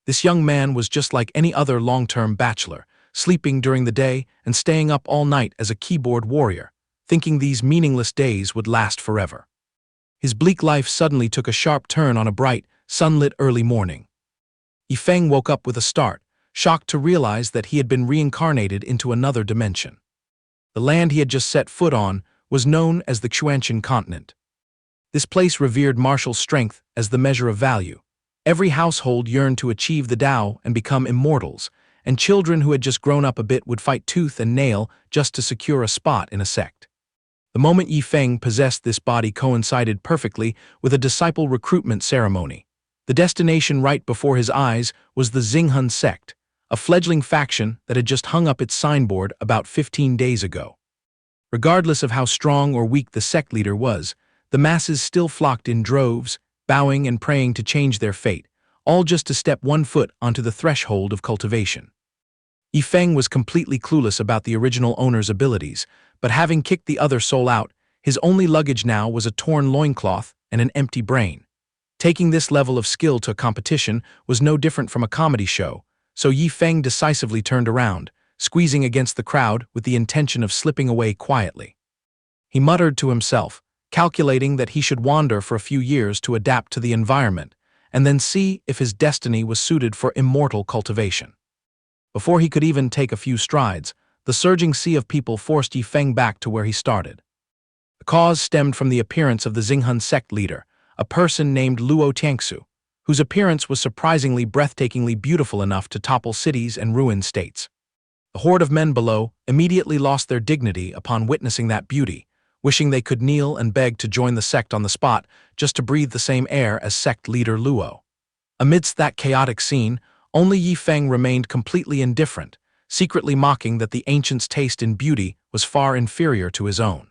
This young man was just like any other long-term bachelor, sleeping during the day and staying up all night as a keyboard warrior, thinking these meaningless days would last forever. His bleak life suddenly took a sharp turn on a bright, sunlit early morning. Yifeng woke up with a start, shocked to realize that he had been reincarnated into another dimension. The land he had just set foot on was known as the Xianxia continent. This place revered martial strength as the measure of value. Every household yearned to achieve the Tao and become immortals, and children who had just grown up a bit would fight tooth and nail just to secure a spot in a sect. The moment Yifeng possessed this body coincided perfectly with a disciple recruitment ceremony. The destination right before his eyes was the Xinghun sect, a fledgling faction that had just hung up its signboard about 15 days ago. Regardless of how strong or weak the sect leader was, the masses still flocked in droves, bowing and praying to change their fate, all just to step one foot onto the threshold of cultivation. Yifeng was completely clueless about the original owner's abilities, but having kicked the other soul out, his only luggage now was a torn loincloth and an empty brain. Taking this level of skill to a competition was no different from a comedy show, so Yifeng decisively turned around, squeezing against the crowd with the intention of slipping away quietly. He muttered to himself, calculating that he should wander for a few years to adapt to the environment, and then see if his destiny was suited for immortal cultivation. Before he could even take a few strides, the surging sea of people forced Yifeng back to where he started. The cause stemmed from the appearance of the Xinghun sect leader, a person named Luo Tiangsu, whose appearance was surprisingly breathtakingly beautiful enough to topple cities and ruin states. The horde of men below immediately lost their dignity upon witnessing that beauty, wishing they could kneel and beg to join the sect on the spot just to breathe the same air as sect leader Luo. Amidst that chaotic scene, only Yifeng remained completely indifferent, secretly mocking that the ancient's taste in beauty was far inferior to his own.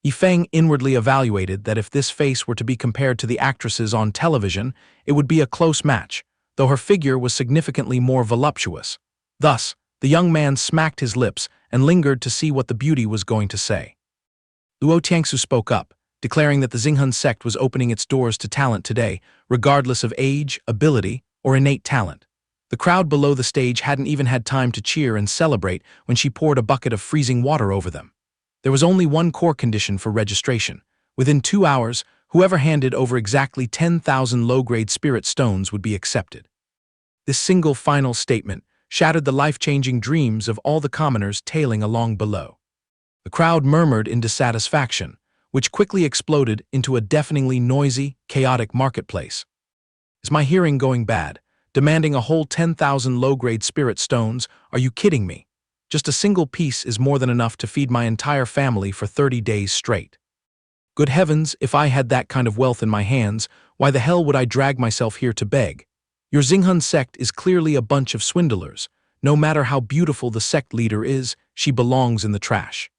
Yifeng inwardly evaluated that if this face were to be compared to the actresses on television, it would be a close match, though her figure was significantly more voluptuous. Thus, the young man smacked his lips and lingered to see what the beauty was going to say. Luo Tiangsu spoke up, declaring that the Xinghun sect was opening its doors to talent today, regardless of age, ability, or innate talent. The crowd below the stage hadn't even had time to cheer and celebrate when she poured a bucket of freezing water over them. There was only one core condition for registration. Within 2 hours, whoever handed over exactly 10,000 low-grade spirit stones would be accepted. This single final statement shattered the life-changing dreams of all the commoners tailing along below. The crowd murmured in dissatisfaction, which quickly exploded into a deafeningly noisy, chaotic marketplace. Is my hearing going bad? Demanding a whole 10,000 low-grade spirit stones? Are you kidding me? Just a single piece is more than enough to feed my entire family for 30 days straight. Good heavens, if I had that kind of wealth in my hands, why the hell would I drag myself here to beg? Your Xinghun sect is clearly a bunch of swindlers. No matter how beautiful the sect leader is, she belongs in the trash.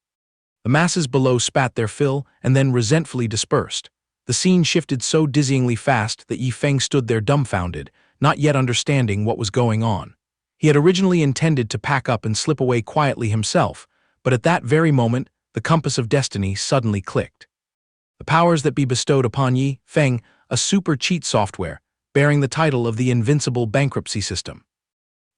The masses below spat their fill and then resentfully dispersed. The scene shifted so dizzyingly fast that Yifeng stood there dumbfounded, not yet understanding what was going on. He had originally intended to pack up and slip away quietly himself, but at that very moment, the compass of destiny suddenly clicked. The powers that be bestowed upon Yifeng a super cheat software, bearing the title of the Invincible bankruptcy system.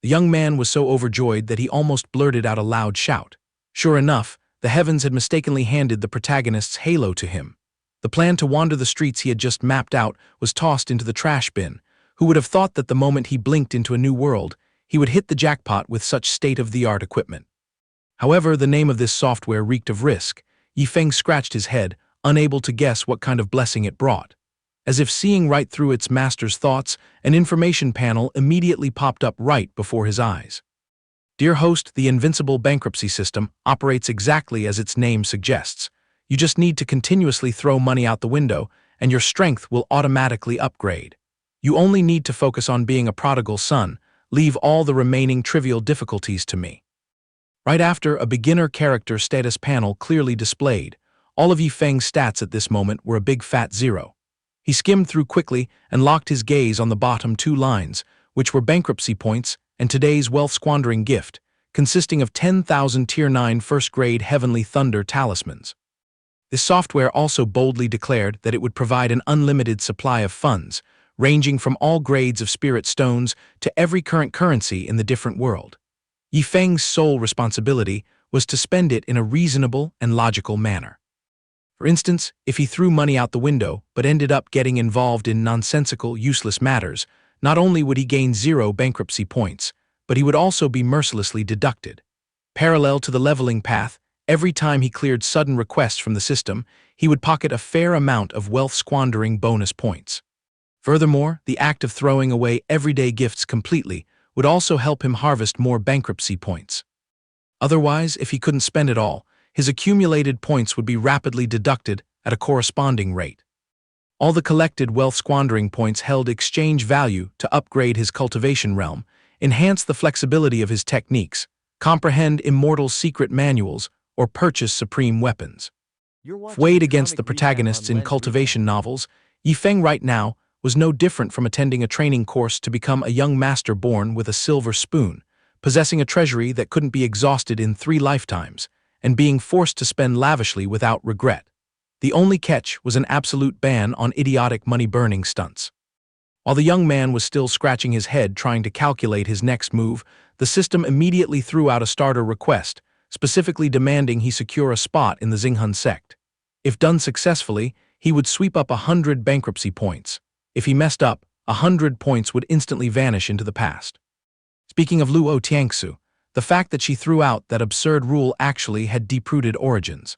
The young man was so overjoyed that he almost blurted out a loud shout. Sure enough, the heavens had mistakenly handed the protagonist's halo to him. The plan to wander the streets he had just mapped out was tossed into the trash bin. Who would have thought that the moment he blinked into a new world, he would hit the jackpot with such state-of-the-art equipment? However, the name of this software reeked of risk. Yifeng scratched his head, unable to guess what kind of blessing it brought. As if seeing right through its master's thoughts, an information panel immediately popped up right before his eyes. Dear host, the Invincible bankruptcy system operates exactly as its name suggests. You just need to continuously throw money out the window, and your strength will automatically upgrade. You only need to focus on being a prodigal son. Leave all the remaining trivial difficulties to me. Right after, a beginner character status panel clearly displayed. All of Yifeng's stats at this moment were a big fat 0. He skimmed through quickly and locked his gaze on the bottom 2 lines, which were bankruptcy points and today's wealth-squandering gift, consisting of 10,000 Tier 9 first-grade Heavenly Thunder talismans. This software also boldly declared that it would provide an unlimited supply of funds, ranging from all grades of spirit stones to every current currency in the different world. Yifeng's sole responsibility was to spend it in a reasonable and logical manner. For instance, if he threw money out the window but ended up getting involved in nonsensical, useless matters, not only would he gain 0 bankruptcy points, but he would also be mercilessly deducted. Parallel to the leveling path, every time he cleared sudden requests from the system, he would pocket a fair amount of wealth-squandering bonus points. Furthermore, the act of throwing away everyday gifts completely would also help him harvest more bankruptcy points. Otherwise, if he couldn't spend it all, his accumulated points would be rapidly deducted at a corresponding rate. All the collected wealth-squandering points held exchange value to upgrade his cultivation realm, enhance the flexibility of his techniques, comprehend immortal secret manuals, or purchase supreme weapons. Weighed against the protagonists in cultivation novels, Yifeng right now was no different from attending a training course to become a young master born with a silver spoon, possessing a treasury that couldn't be exhausted in 3 lifetimes, and being forced to spend lavishly without regret. The only catch was an absolute ban on idiotic money-burning stunts. While the young man was still scratching his head trying to calculate his next move, the system immediately threw out a starter request, specifically demanding he secure a spot in the Xinghun sect. If done successfully, he would sweep up 100 bankruptcy points. If he messed up, 100 points would instantly vanish into the past. Speaking of Luo Tiangsu, the fact that she threw out that absurd rule actually had deep-rooted origins.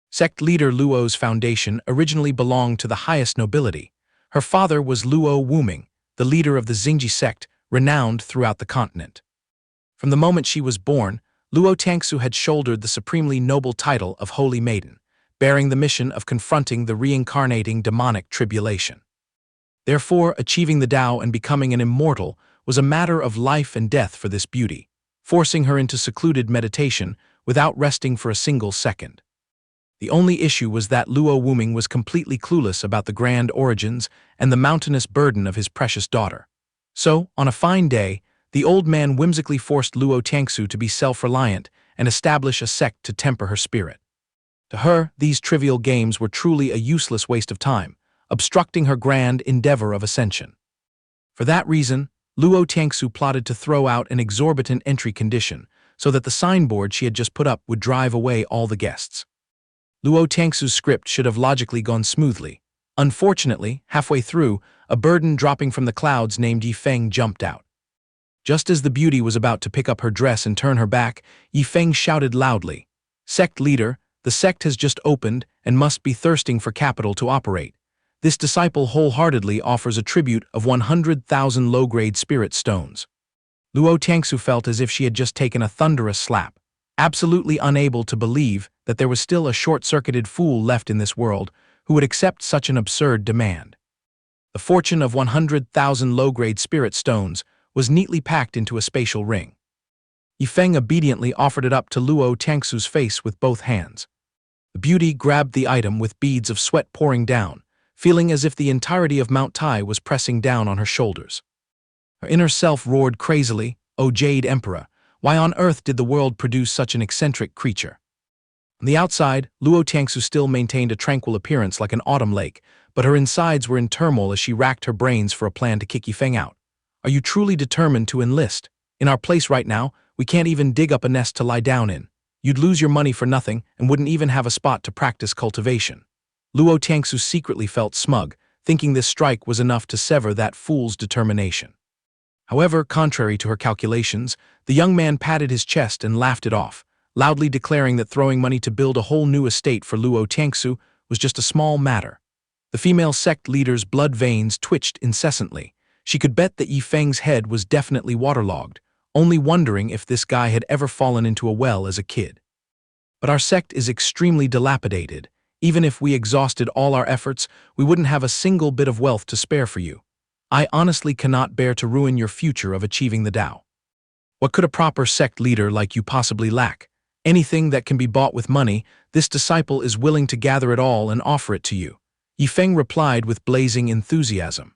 Sect leader Luo's foundation originally belonged to the highest nobility. Her father was Luo Wuming, the leader of the Xingji sect, renowned throughout the continent. From the moment she was born, Luo Tiangsu had shouldered the supremely noble title of Holy Maiden, bearing the mission of confronting the reincarnating demonic tribulation. Therefore, achieving the Tao and becoming an immortal was a matter of life and death for this beauty, forcing her into secluded meditation without resting for a single second. The only issue was that Luo Wuming was completely clueless about the grand origins and the mountainous burden of his precious daughter. So, on a fine day, the old man whimsically forced Luo Tiangsu to be self-reliant and establish a sect to temper her spirit. To her, these trivial games were truly a useless waste of time, obstructing her grand endeavor of ascension. For that reason, Luo Tiangsu plotted to throw out an exorbitant entry condition so that the signboard she had just put up would drive away all the guests. Luo Tiangsu's script should have logically gone smoothly. Unfortunately, halfway through, a burden dropping from the clouds named Yifeng jumped out. Just as the beauty was about to pick up her dress and turn her back, Yifeng shouted loudly, "Sect leader, the sect has just opened and must be thirsting for capital to operate. This disciple wholeheartedly offers a tribute of 100,000 low-grade spirit stones." Luo Tiangsu felt as if she had just taken a thunderous slap, absolutely unable to believe that there was still a short-circuited fool left in this world who would accept such an absurd demand. The fortune of 100,000 low-grade spirit stones was neatly packed into a spatial ring. Yifeng obediently offered it up to Luo Tiangsu's face with both hands. The beauty grabbed the item with beads of sweat pouring down, feeling as if the entirety of Mount Tai was pressing down on her shoulders. Her inner self roared crazily, "O Jade Emperor, why on earth did the world produce such an eccentric creature?" On the outside, Luo Tiangsu still maintained a tranquil appearance like an autumn lake, but her insides were in turmoil as she racked her brains for a plan to kick Yifeng out. "Are you truly determined to enlist? In our place right now, we can't even dig up a nest to lie down in. You'd lose your money for nothing and wouldn't even have a spot to practice cultivation." Luo Tiangsu secretly felt smug, thinking this strike was enough to sever that fool's determination. However, contrary to her calculations, the young man patted his chest and laughed it off, loudly declaring that throwing money to build a whole new estate for Luo Tiangsu was just a small matter. The female sect leader's blood veins twitched incessantly. She could bet that Yifeng's head was definitely waterlogged, only wondering if this guy had ever fallen into a well as a kid. "But our sect is extremely dilapidated. Even if we exhausted all our efforts, we wouldn't have a single bit of wealth to spare for you. I honestly cannot bear to ruin your future of achieving the Tao. What could a proper sect leader like you possibly lack? Anything that can be bought with money, this disciple is willing to gather it all and offer it to you." Yifeng replied with blazing enthusiasm.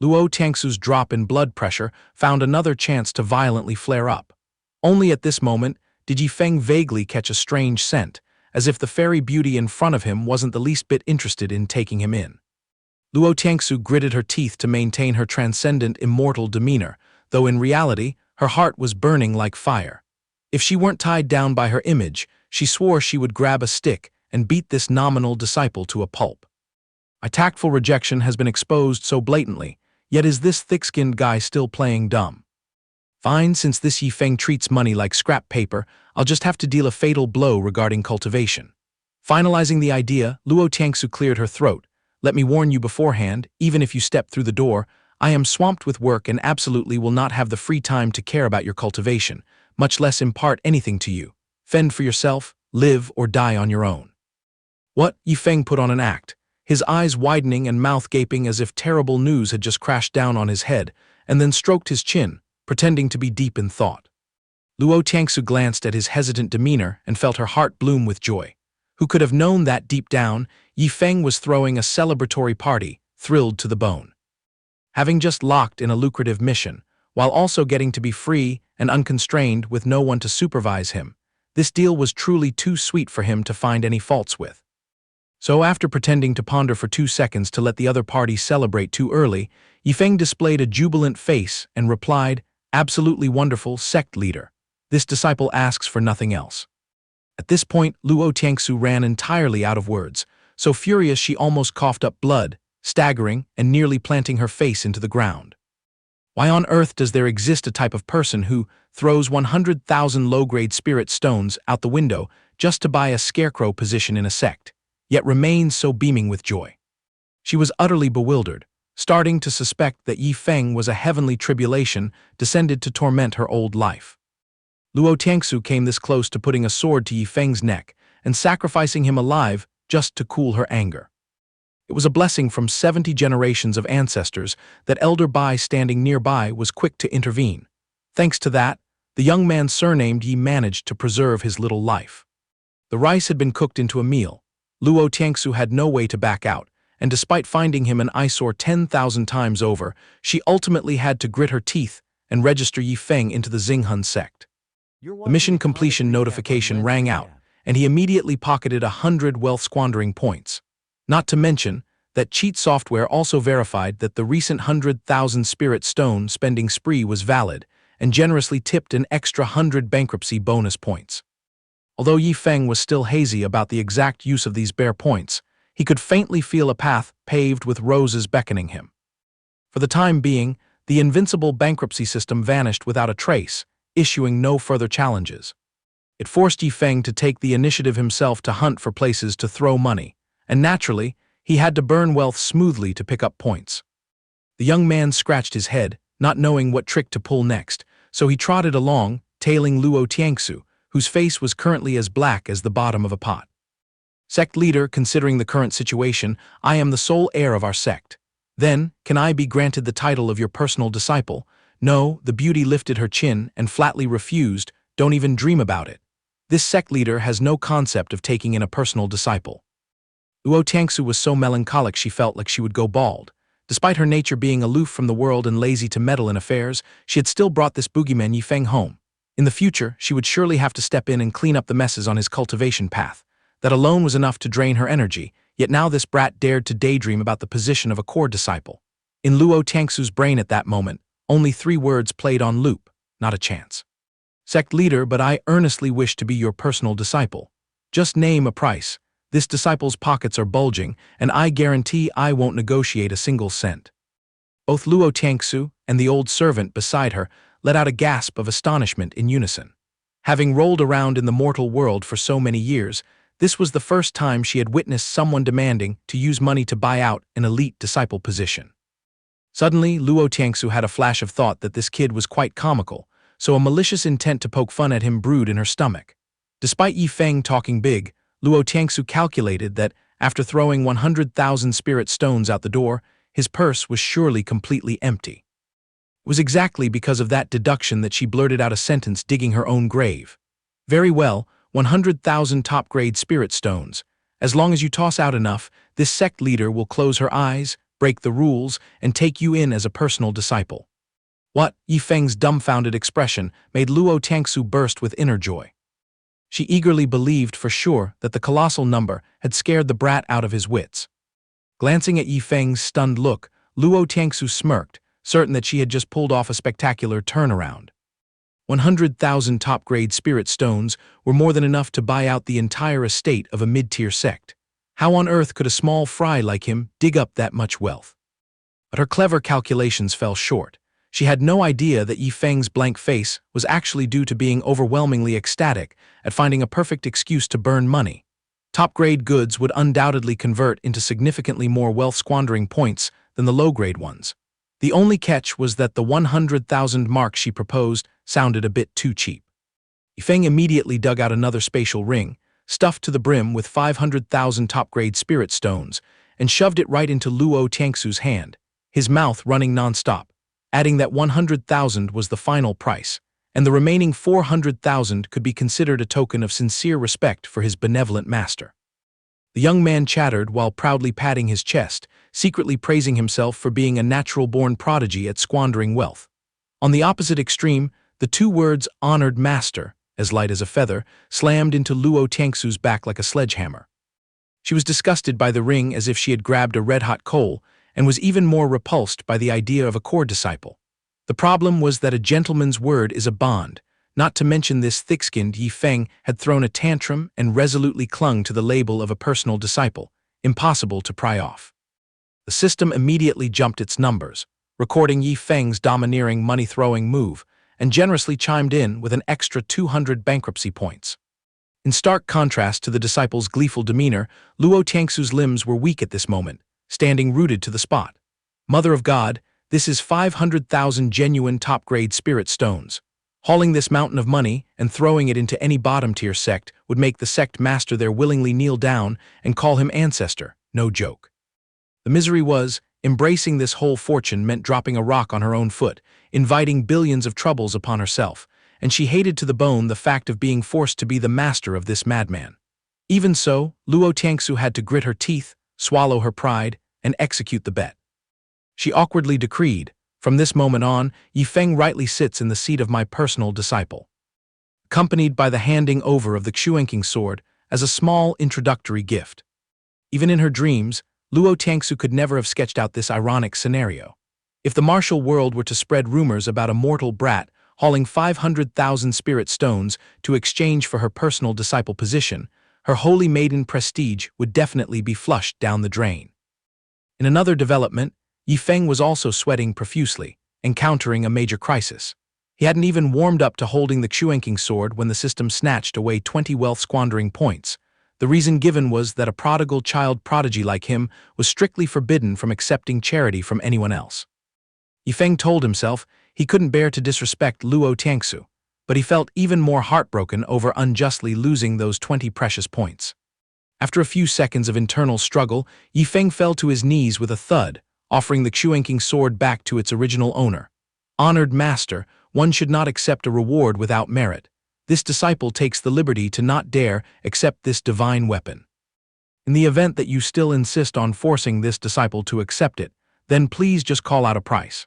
Luo Tiangsu's drop in blood pressure found another chance to violently flare up. Only at this moment did Yifeng vaguely catch a strange scent, as if the fairy beauty in front of him wasn't the least bit interested in taking him in. Luo Tiangsu gritted her teeth to maintain her transcendent, immortal demeanor, though in reality, her heart was burning like fire. If she weren't tied down by her image, she swore she would grab a stick and beat this nominal disciple to a pulp. My tactful rejection has been exposed so blatantly, yet is this thick-skinned guy still playing dumb? Fine, since this Yifeng treats money like scrap paper, I'll just have to deal a fatal blow regarding cultivation. Finalizing the idea, Luo Tiangsu cleared her throat. Let me warn you beforehand, even if you step through the door, I am swamped with work and absolutely will not have the free time to care about your cultivation, much less impart anything to you. Fend for yourself, live or die on your own. What? Yifeng put on an act, his eyes widening and mouth gaping as if terrible news had just crashed down on his head, and then stroked his chin, pretending to be deep in thought. Luo Tiangsu glanced at his hesitant demeanor and felt her heart bloom with joy. Who could have known that deep down, Yifeng was throwing a celebratory party, thrilled to the bone. Having just locked in a lucrative mission, while also getting to be free and unconstrained with no one to supervise him, this deal was truly too sweet for him to find any faults with. So after pretending to ponder for 2 seconds to let the other party celebrate too early, Yifeng displayed a jubilant face and replied, "Absolutely wonderful, sect leader. This disciple asks for nothing else." At this point, Luo Tiangsu ran entirely out of words, so furious she almost coughed up blood, staggering and nearly planting her face into the ground. Why on earth does there exist a type of person who throws 100,000 low-grade spirit stones out the window just to buy a scarecrow position in a sect, yet remains so beaming with joy? She was utterly bewildered, starting to suspect that Yifeng was a heavenly tribulation descended to torment her old life. Luo Tiangsu came this close to putting a sword to Yifeng's neck and sacrificing him alive just to cool her anger. It was a blessing from 70 generations of ancestors that Elder Bai standing nearby was quick to intervene. Thanks to that, the young man surnamed Yi managed to preserve his little life. The rice had been cooked into a meal. Luo Tiangsu had no way to back out, and despite finding him an eyesore 10,000 times over, she ultimately had to grit her teeth and register Yifeng into the Xinghun sect. The mission completion notification rang out, and he immediately pocketed 100 wealth-squandering points. Not to mention that cheat software also verified that the recent 100,000 spirit stone spending spree was valid and generously tipped an extra 100 bankruptcy bonus points. Although Yifeng was still hazy about the exact use of these bare points, he could faintly feel a path paved with roses beckoning him. For the time being, the invincible bankruptcy system vanished without a trace, issuing no further challenges. It forced Yifeng to take the initiative himself to hunt for places to throw money, and naturally, he had to burn wealth smoothly to pick up points. The young man scratched his head, not knowing what trick to pull next, so he trotted along, tailing Luo Tiangsu, whose face was currently as black as the bottom of a pot. Sect leader, considering the current situation, I am the sole heir of our sect. Then, can I be granted the title of your personal disciple? No, the beauty lifted her chin and flatly refused, don't even dream about it. This sect leader has no concept of taking in a personal disciple. Luo Tiangsu was so melancholic she felt like she would go bald. Despite her nature being aloof from the world and lazy to meddle in affairs, she had still brought this boogeyman Yifeng home. In the future, she would surely have to step in and clean up the messes on his cultivation path. That alone was enough to drain her energy, yet now this brat dared to daydream about the position of a core disciple. In Luo Tiangsu's brain at that moment, only 3 words played on loop, not a chance. Sect leader, but I earnestly wish to be your personal disciple. Just name a price. This disciple's pockets are bulging, and I guarantee I won't negotiate a single cent. Both Luo Tiangsu and the old servant beside her let out a gasp of astonishment in unison. Having rolled around in the mortal world for so many years, this was the first time she had witnessed someone demanding to use money to buy out an elite disciple position. Suddenly, Luo Tiangsu had a flash of thought that this kid was quite comical, so a malicious intent to poke fun at him brewed in her stomach. Despite Yifeng talking big, Luo Tiangsu calculated that, after throwing 100,000 spirit stones out the door, his purse was surely completely empty. It was exactly because of that deduction that she blurted out a sentence digging her own grave. Very well, 100,000 top-grade spirit stones. As long as you toss out enough, this sect leader will close her eyes, break the rules, and take you in as a personal disciple. What? Yifeng's dumbfounded expression made Luo Tiangsu burst with inner joy. She eagerly believed for sure that the colossal number had scared the brat out of his wits. Glancing at Yi Feng's stunned look, Luo Tiangsu smirked, certain that she had just pulled off a spectacular turnaround. 100,000 top-grade spirit stones were more than enough to buy out the entire estate of a mid-tier sect. How on earth could a small fry like him dig up that much wealth? But her clever calculations fell short. She had no idea that Yi Feng's blank face was actually due to being overwhelmingly ecstatic at finding a perfect excuse to burn money. Top-grade goods would undoubtedly convert into significantly more wealth-squandering points than the low-grade ones. The only catch was that the 100,000 mark she proposed sounded a bit too cheap. Yi Feng immediately dug out another spatial ring, stuffed to the brim with 500,000 top-grade spirit stones, and shoved it right into Luo Tiangsu's hand, his mouth running non-stop, adding that 100,000 was the final price, and the remaining 400,000 could be considered a token of sincere respect for his benevolent master. The young man chattered while proudly patting his chest, secretly praising himself for being a natural-born prodigy at squandering wealth. On the opposite extreme, the two words "honored master," as light as a feather, slammed into Luo Tiangsu's back like a sledgehammer. She was disgusted by the ring as if she had grabbed a red-hot coal, and was even more repulsed by the idea of a court disciple. The problem was that a gentleman's word is a bond, not to mention this thick-skinned Yi Feng had thrown a tantrum and resolutely clung to the label of a personal disciple, impossible to pry off. The system immediately jumped its numbers, recording Yi Feng's domineering money-throwing move, and generously chimed in with an extra 200 bankruptcy points. In stark contrast to the disciple's gleeful demeanor, Luo Tiangsu's limbs were weak at this moment, standing rooted to the spot. Mother of God, this is 500,000 genuine top-grade spirit stones. Hauling this mountain of money and throwing it into any bottom-tier sect would make the sect master there willingly kneel down and call him ancestor, no joke. The misery was, embracing this whole fortune meant dropping a rock on her own foot, inviting billions of troubles upon herself, and she hated to the bone the fact of being forced to be the master of this madman. Even so, Luo Tiangsu had to grit her teeth, swallow her pride, and execute the bet. She awkwardly decreed, "From this moment on, Yi Feng rightly sits in the seat of my personal disciple," accompanied by the handing over of the Xianxia sword as a small introductory gift. Even in her dreams, Luo Tiangsu could never have sketched out this ironic scenario. If the martial world were to spread rumors about a mortal brat hauling 500,000 spirit stones to exchange for her personal disciple position, her holy maiden prestige would definitely be flushed down the drain. In another development, Yi Feng was also sweating profusely, encountering a major crisis. He hadn't even warmed up to holding the Xianxia sword when the system snatched away 20 wealth-squandering points. The reason given was that a prodigal child prodigy like him was strictly forbidden from accepting charity from anyone else. Yi Feng told himself he couldn't bear to disrespect Luo Tiangsu, but he felt even more heartbroken over unjustly losing those 20 precious points. After a few seconds of internal struggle, Yi Feng fell to his knees with a thud, offering the Xianxia sword back to its original owner. Honored master, one should not accept a reward without merit. This disciple takes the liberty to not dare accept this divine weapon. In the event that you still insist on forcing this disciple to accept it, then please just call out a price.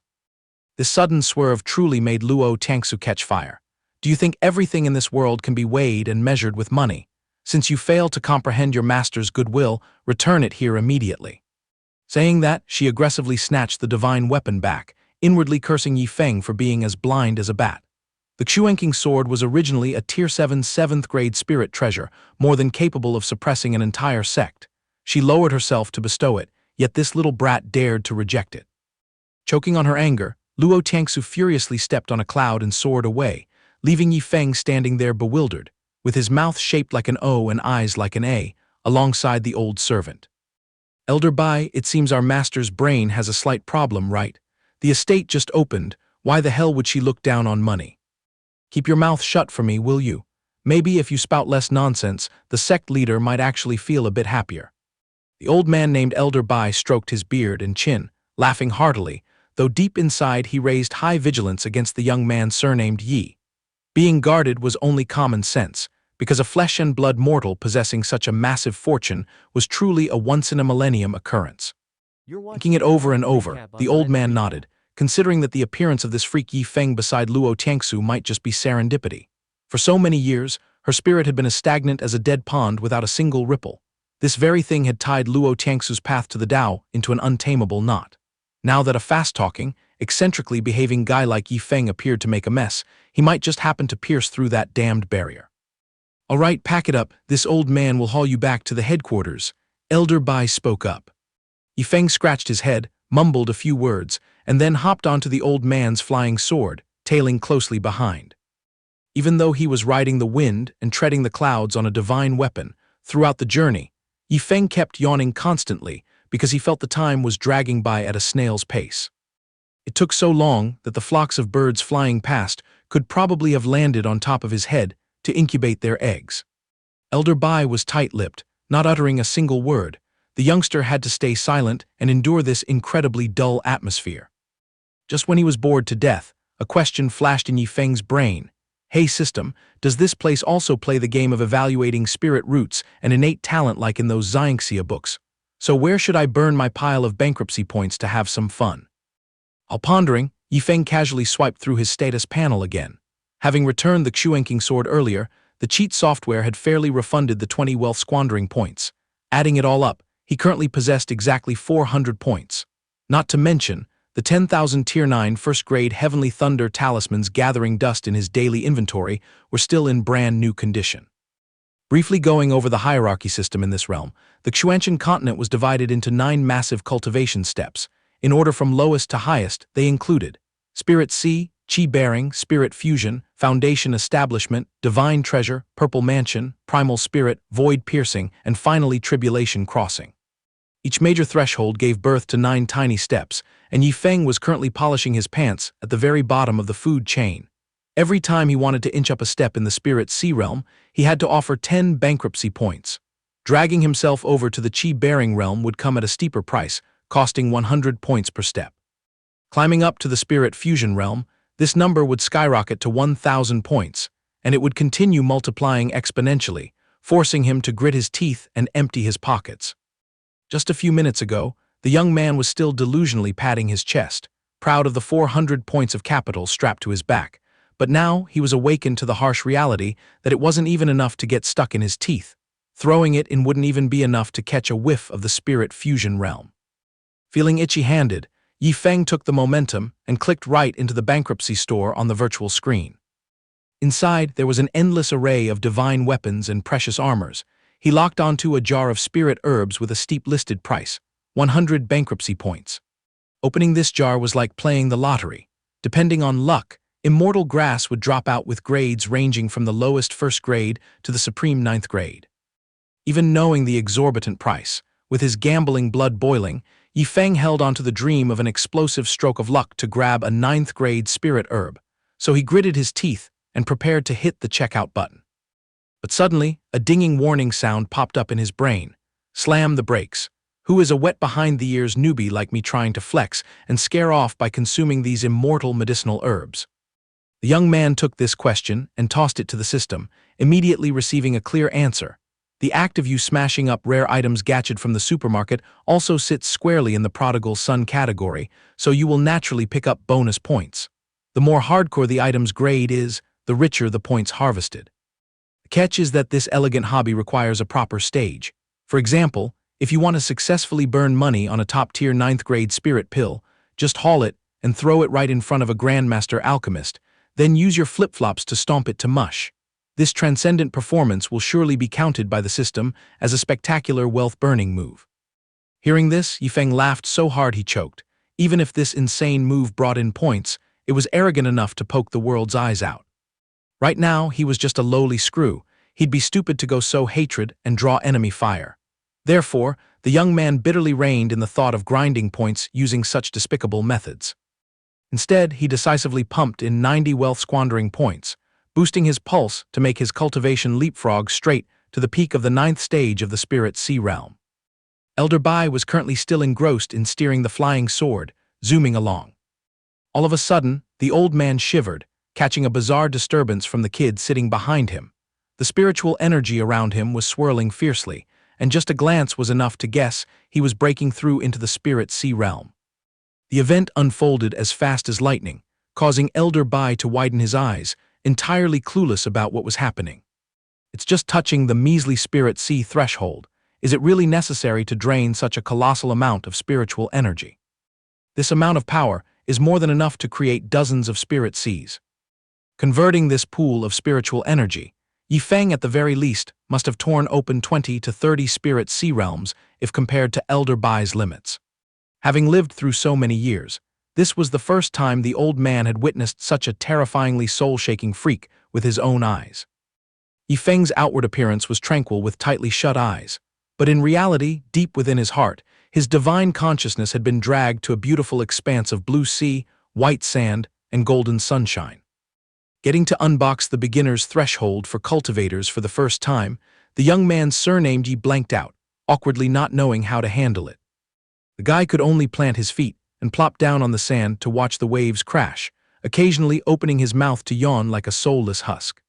This sudden swerve truly made Luo Tiangsu catch fire. Do you think everything in this world can be weighed and measured with money? Since you fail to comprehend your master's goodwill, return it here immediately. Saying that, she aggressively snatched the divine weapon back, inwardly cursing Yi Feng for being as blind as a bat. The Xianxia sword was originally a Tier 7 7th-grade spirit treasure, more than capable of suppressing an entire sect. She lowered herself to bestow it, yet this little brat dared to reject it. Choking on her anger, Luo Tiangsu furiously stepped on a cloud and soared away, leaving Yi Feng standing there bewildered, with his mouth shaped like an O and eyes like an A, alongside the old servant. "Elder Bai, it seems our master's brain has a slight problem, right? The estate just opened, why the hell would she look down on money? Keep your mouth shut for me, will you? Maybe if you spout less nonsense, the sect leader might actually feel a bit happier." The old man named Elder Bai stroked his beard and chin, laughing heartily, though deep inside he raised high vigilance against the young man surnamed Yi. Being guarded was only common sense, because a flesh-and-blood mortal possessing such a massive fortune was truly a once-in-a-millennium occurrence. Thinking it over and over, the old man nodded, considering that the appearance of this freak Yi Feng beside Luo Tiangsu might just be serendipity. For so many years, her spirit had been as stagnant as a dead pond without a single ripple. This very thing had tied Luo Tiangsu's path to the Tao into an untamable knot. Now that a fast-talking, eccentrically behaving guy like Yi Feng appeared to make a mess, he might just happen to pierce through that damned barrier. "All right, pack it up, this old man will haul you back to the headquarters," Elder Bai spoke up. Yi Feng scratched his head, mumbled a few words, and then hopped onto the old man's flying sword, tailing closely behind. Even though he was riding the wind and treading the clouds on a divine weapon, throughout the journey, Yi Feng kept yawning constantly because he felt the time was dragging by at a snail's pace. It took so long that the flocks of birds flying past could probably have landed on top of his head to incubate their eggs. Elder Bai was tight-lipped, not uttering a single word. The youngster had to stay silent and endure this incredibly dull atmosphere. Just when he was bored to death, a question flashed in Yi Feng's brain. "Hey system, does this place also play the game of evaluating spirit roots and innate talent like in those Xianxia books? So where should I burn my pile of bankruptcy points to have some fun?" While pondering, Yi Feng casually swiped through his status panel again. Having returned the Xuanqing sword earlier, the cheat software had fairly refunded the 20 wealth squandering points. Adding it all up, he currently possessed exactly 400 points. Not to mention, the 10,000 Tier 9 first-grade Heavenly Thunder talismans gathering dust in his daily inventory were still in brand new condition. Briefly going over the hierarchy system in this realm, the Xianxia continent was divided into 9 massive cultivation steps. In order from lowest to highest, they included Spirit Sea, Qi-bearing, Spirit Fusion, Foundation Establishment, Divine Treasure, Purple Mansion, Primal Spirit, Void Piercing, and finally Tribulation Crossing. Each major threshold gave birth to 9 tiny steps, and Yi Feng was currently polishing his pants at the very bottom of the food chain. Every time he wanted to inch up a step in the Spirit Sea realm, he had to offer 10 bankruptcy points. Dragging himself over to the Qi-bearing realm would come at a steeper price, costing 100 points per step. Climbing up to the Spirit Fusion realm, this number would skyrocket to 1,000 points, and it would continue multiplying exponentially, forcing him to grit his teeth and empty his pockets. Just a few minutes ago, the young man was still delusionally patting his chest, proud of the 400 points of capital strapped to his back, but now he was awakened to the harsh reality that it wasn't even enough to get stuck in his teeth. Throwing it in wouldn't even be enough to catch a whiff of the Spirit Fusion realm. Feeling itchy-handed, Yi Feng took the momentum and clicked right into the bankruptcy store on the virtual screen. Inside, there was an endless array of divine weapons and precious armors. He locked onto a jar of spirit herbs with a steep listed price, 100 bankruptcy points. Opening this jar was like playing the lottery. Depending on luck, immortal grass would drop out with grades ranging from the lowest first grade to the supreme 9th grade. Even knowing the exorbitant price, with his gambling blood boiling, Yi Feng held onto the dream of an explosive stroke of luck to grab a 9th grade spirit herb, so he gritted his teeth and prepared to hit the checkout button. But suddenly, a dinging warning sound popped up in his brain. Slam the brakes. Who is a wet behind-the-ears newbie like me trying to flex and scare off by consuming these immortal medicinal herbs? The young man took this question and tossed it to the system, immediately receiving a clear answer. The act of you smashing up rare items gathered from the supermarket also sits squarely in the prodigal son category, so you will naturally pick up bonus points. The more hardcore the item's grade is, the richer the points harvested. The catch is that this elegant hobby requires a proper stage. For example, if you want to successfully burn money on a top-tier 9th grade spirit pill, just haul it and throw it right in front of a grandmaster alchemist, then use your flip-flops to stomp it to mush. This transcendent performance will surely be counted by the system as a spectacular wealth-burning move. Hearing this, Yi Feng laughed so hard he choked. Even if this insane move brought in points, it was arrogant enough to poke the world's eyes out. Right now, he was just a lowly screw. He'd be stupid to go sow hatred and draw enemy fire. Therefore, the young man bitterly reined in the thought of grinding points using such despicable methods. Instead, he decisively pumped in 90 wealth-squandering points, boosting his pulse to make his cultivation leapfrog straight to the peak of the 9th stage of the Spirit Sea realm. Elder Bai was currently still engrossed in steering the flying sword, zooming along. All of a sudden, the old man shivered, catching a bizarre disturbance from the kid sitting behind him. The spiritual energy around him was swirling fiercely, and just a glance was enough to guess he was breaking through into the Spirit Sea realm. The event unfolded as fast as lightning, causing Elder Bai to widen his eyes, entirely clueless about what was happening. It's just touching the measly Spirit Sea threshold, is it really necessary to drain such a colossal amount of spiritual energy? This amount of power is more than enough to create dozens of spirit seas. Converting this pool of spiritual energy, Yifeng at the very least must have torn open 20 to 30 spirit sea realms if compared to Elder Bai's limits. Having lived through so many years, this was the first time the old man had witnessed such a terrifyingly soul-shaking freak with his own eyes. Yifeng's outward appearance was tranquil with tightly shut eyes, but in reality, deep within his heart, his divine consciousness had been dragged to a beautiful expanse of blue sea, white sand, and golden sunshine. Getting to unbox the beginner's threshold for cultivators for the first time, the young man's surname Yi blanked out, awkwardly not knowing how to handle it. The guy could only plant his feet and plop down on the sand to watch the waves crash, occasionally opening his mouth to yawn like a soulless husk.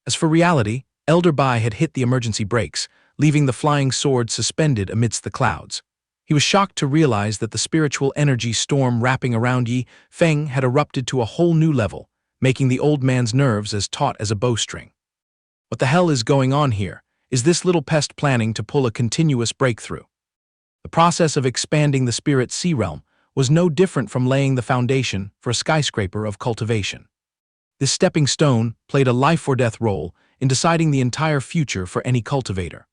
As for reality, Elder Bai had hit the emergency brakes, leaving the flying sword suspended amidst the clouds. He was shocked to realize that the spiritual energy storm wrapping around Yi Feng had erupted to a whole new level, making the old man's nerves as taut as a bowstring. What the hell is going on here? Is this little pest planning to pull a continuous breakthrough? The process of expanding the spirit sea realm was no different from laying the foundation for a skyscraper of cultivation. This stepping stone played a life-or-death role in deciding the entire future for any cultivator.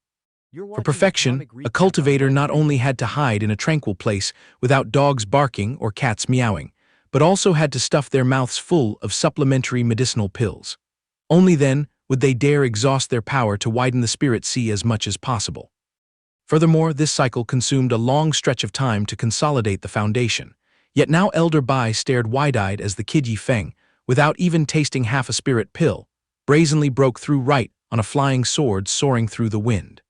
For perfection, a cultivator not only had to hide in a tranquil place without dogs barking or cats meowing, but also had to stuff their mouths full of supplementary medicinal pills. Only then would they dare exhaust their power to widen the spirit sea as much as possible. Furthermore, this cycle consumed a long stretch of time to consolidate the foundation, yet now Elder Bai stared wide-eyed as the kid Yifeng, without even tasting half a spirit pill, brazenly broke through right on a flying sword soaring through the wind.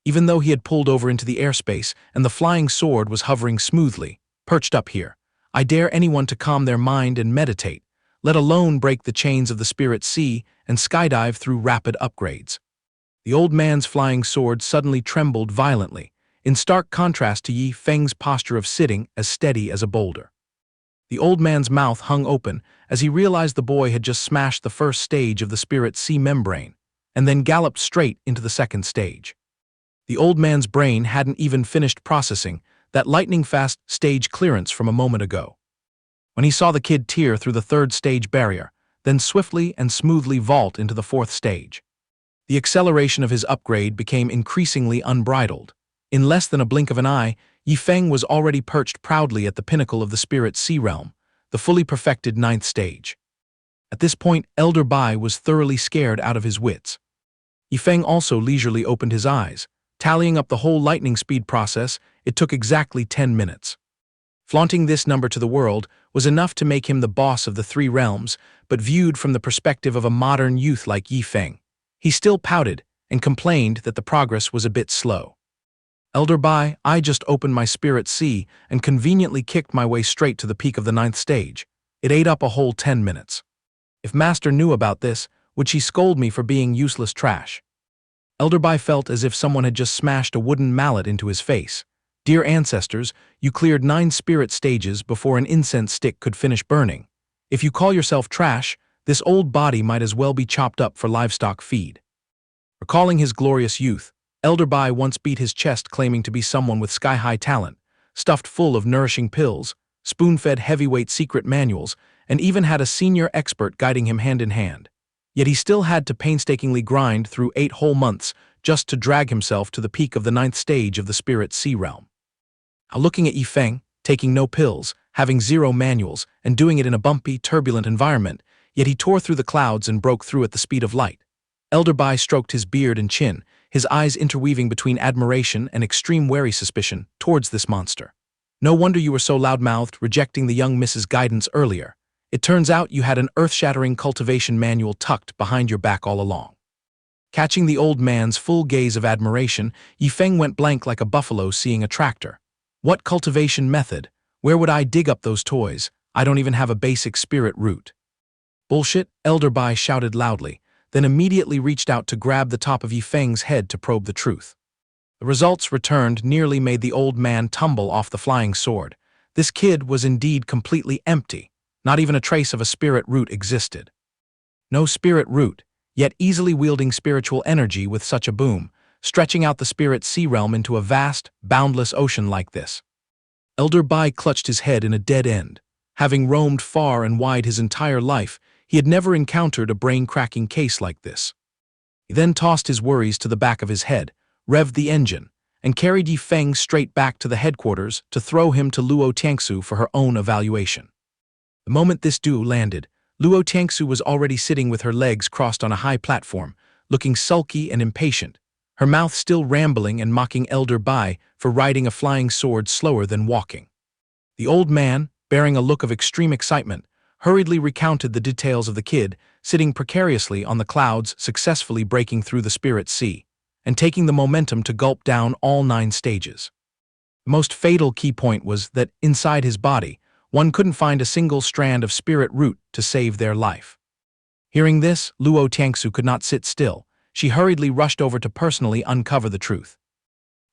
Even though he had pulled over into the airspace and the flying sword was hovering smoothly, perched up here, I dare anyone to calm their mind and meditate, let alone break the chains of the spirit sea and skydive through rapid upgrades. The old man's flying sword suddenly trembled violently, in stark contrast to Yi Feng's posture of sitting as steady as a boulder. The old man's mouth hung open as he realized the boy had just smashed the first stage of the spirit sea membrane, and then galloped straight into the second stage. The old man's brain hadn't even finished processing that lightning-fast stage clearance from a moment ago. When he saw the kid tear through the third stage barrier, then swiftly and smoothly vault into the fourth stage, the acceleration of his upgrade became increasingly unbridled. In less than a blink of an eye, Yifeng was already perched proudly at the pinnacle of the spirit sea realm, the fully perfected ninth stage. At this point, Elder Bai was thoroughly scared out of his wits. Yifeng also leisurely opened his eyes. Tallying up the whole lightning speed process, it took exactly 10 minutes. Flaunting this number to the world was enough to make him the boss of the three realms, but viewed from the perspective of a modern youth like Yifeng, he still pouted and complained that the progress was a bit slow. Elder Bai, I just opened my spirit sea and conveniently kicked my way straight to the peak of the ninth stage. It ate up a whole 10 minutes. If Master knew about this, would she scold me for being useless trash? Elder Bai felt as if someone had just smashed a wooden mallet into his face. Dear ancestors, you cleared 9 spirit stages before an incense stick could finish burning. If you call yourself trash, this old body might as well be chopped up for livestock feed. Recalling his glorious youth, Elder Bai once beat his chest claiming to be someone with sky-high talent, stuffed full of nourishing pills, spoon-fed heavyweight secret manuals, and even had a senior expert guiding him hand in hand. Yet he still had to painstakingly grind through 8 whole months just to drag himself to the peak of the 9th stage of the spirit sea realm. Now looking at Yifeng, taking no pills, having 0 manuals, and doing it in a bumpy, turbulent environment, yet he tore through the clouds and broke through at the speed of light. Elder Bai stroked his beard and chin, his eyes interweaving between admiration and extreme wary suspicion towards this monster. No wonder you were so loud-mouthed, rejecting the young Mrs. Guidance earlier. It turns out you had an earth-shattering cultivation manual tucked behind your back all along. Catching the old man's full gaze of admiration, Yifeng went blank like a buffalo seeing a tractor. What cultivation method? Where would I dig up those toys? I don't even have a basic spirit root. Bullshit, Elder Bai shouted loudly, then immediately reached out to grab the top of Yifeng's head to probe the truth. The results returned nearly made the old man tumble off the flying sword. This kid was indeed completely empty. Not even a trace of a spirit root existed. No spirit root, yet easily wielding spiritual energy with such a boom, stretching out the spirit sea realm into a vast, boundless ocean like this. Elder Bai clutched his head in a dead end. Having roamed far and wide his entire life, he had never encountered a brain-cracking case like this. He then tossed his worries to the back of his head, revved the engine, and carried Yi Feng straight back to the headquarters to throw him to Luo Tiangsu for her own evaluation. The moment this duo landed, Luo Tiangsu was already sitting with her legs crossed on a high platform, looking sulky and impatient, her mouth still rambling and mocking Elder Bai for riding a flying sword slower than walking. The old man, bearing a look of extreme excitement, hurriedly recounted the details of the kid sitting precariously on the clouds, successfully breaking through the spirit sea, and taking the momentum to gulp down all 9 stages. The most fatal key point was that, inside his body, one couldn't find a single strand of spirit root to save their life. Hearing this, Luo Tiangsu could not sit still. She hurriedly rushed over to personally uncover the truth.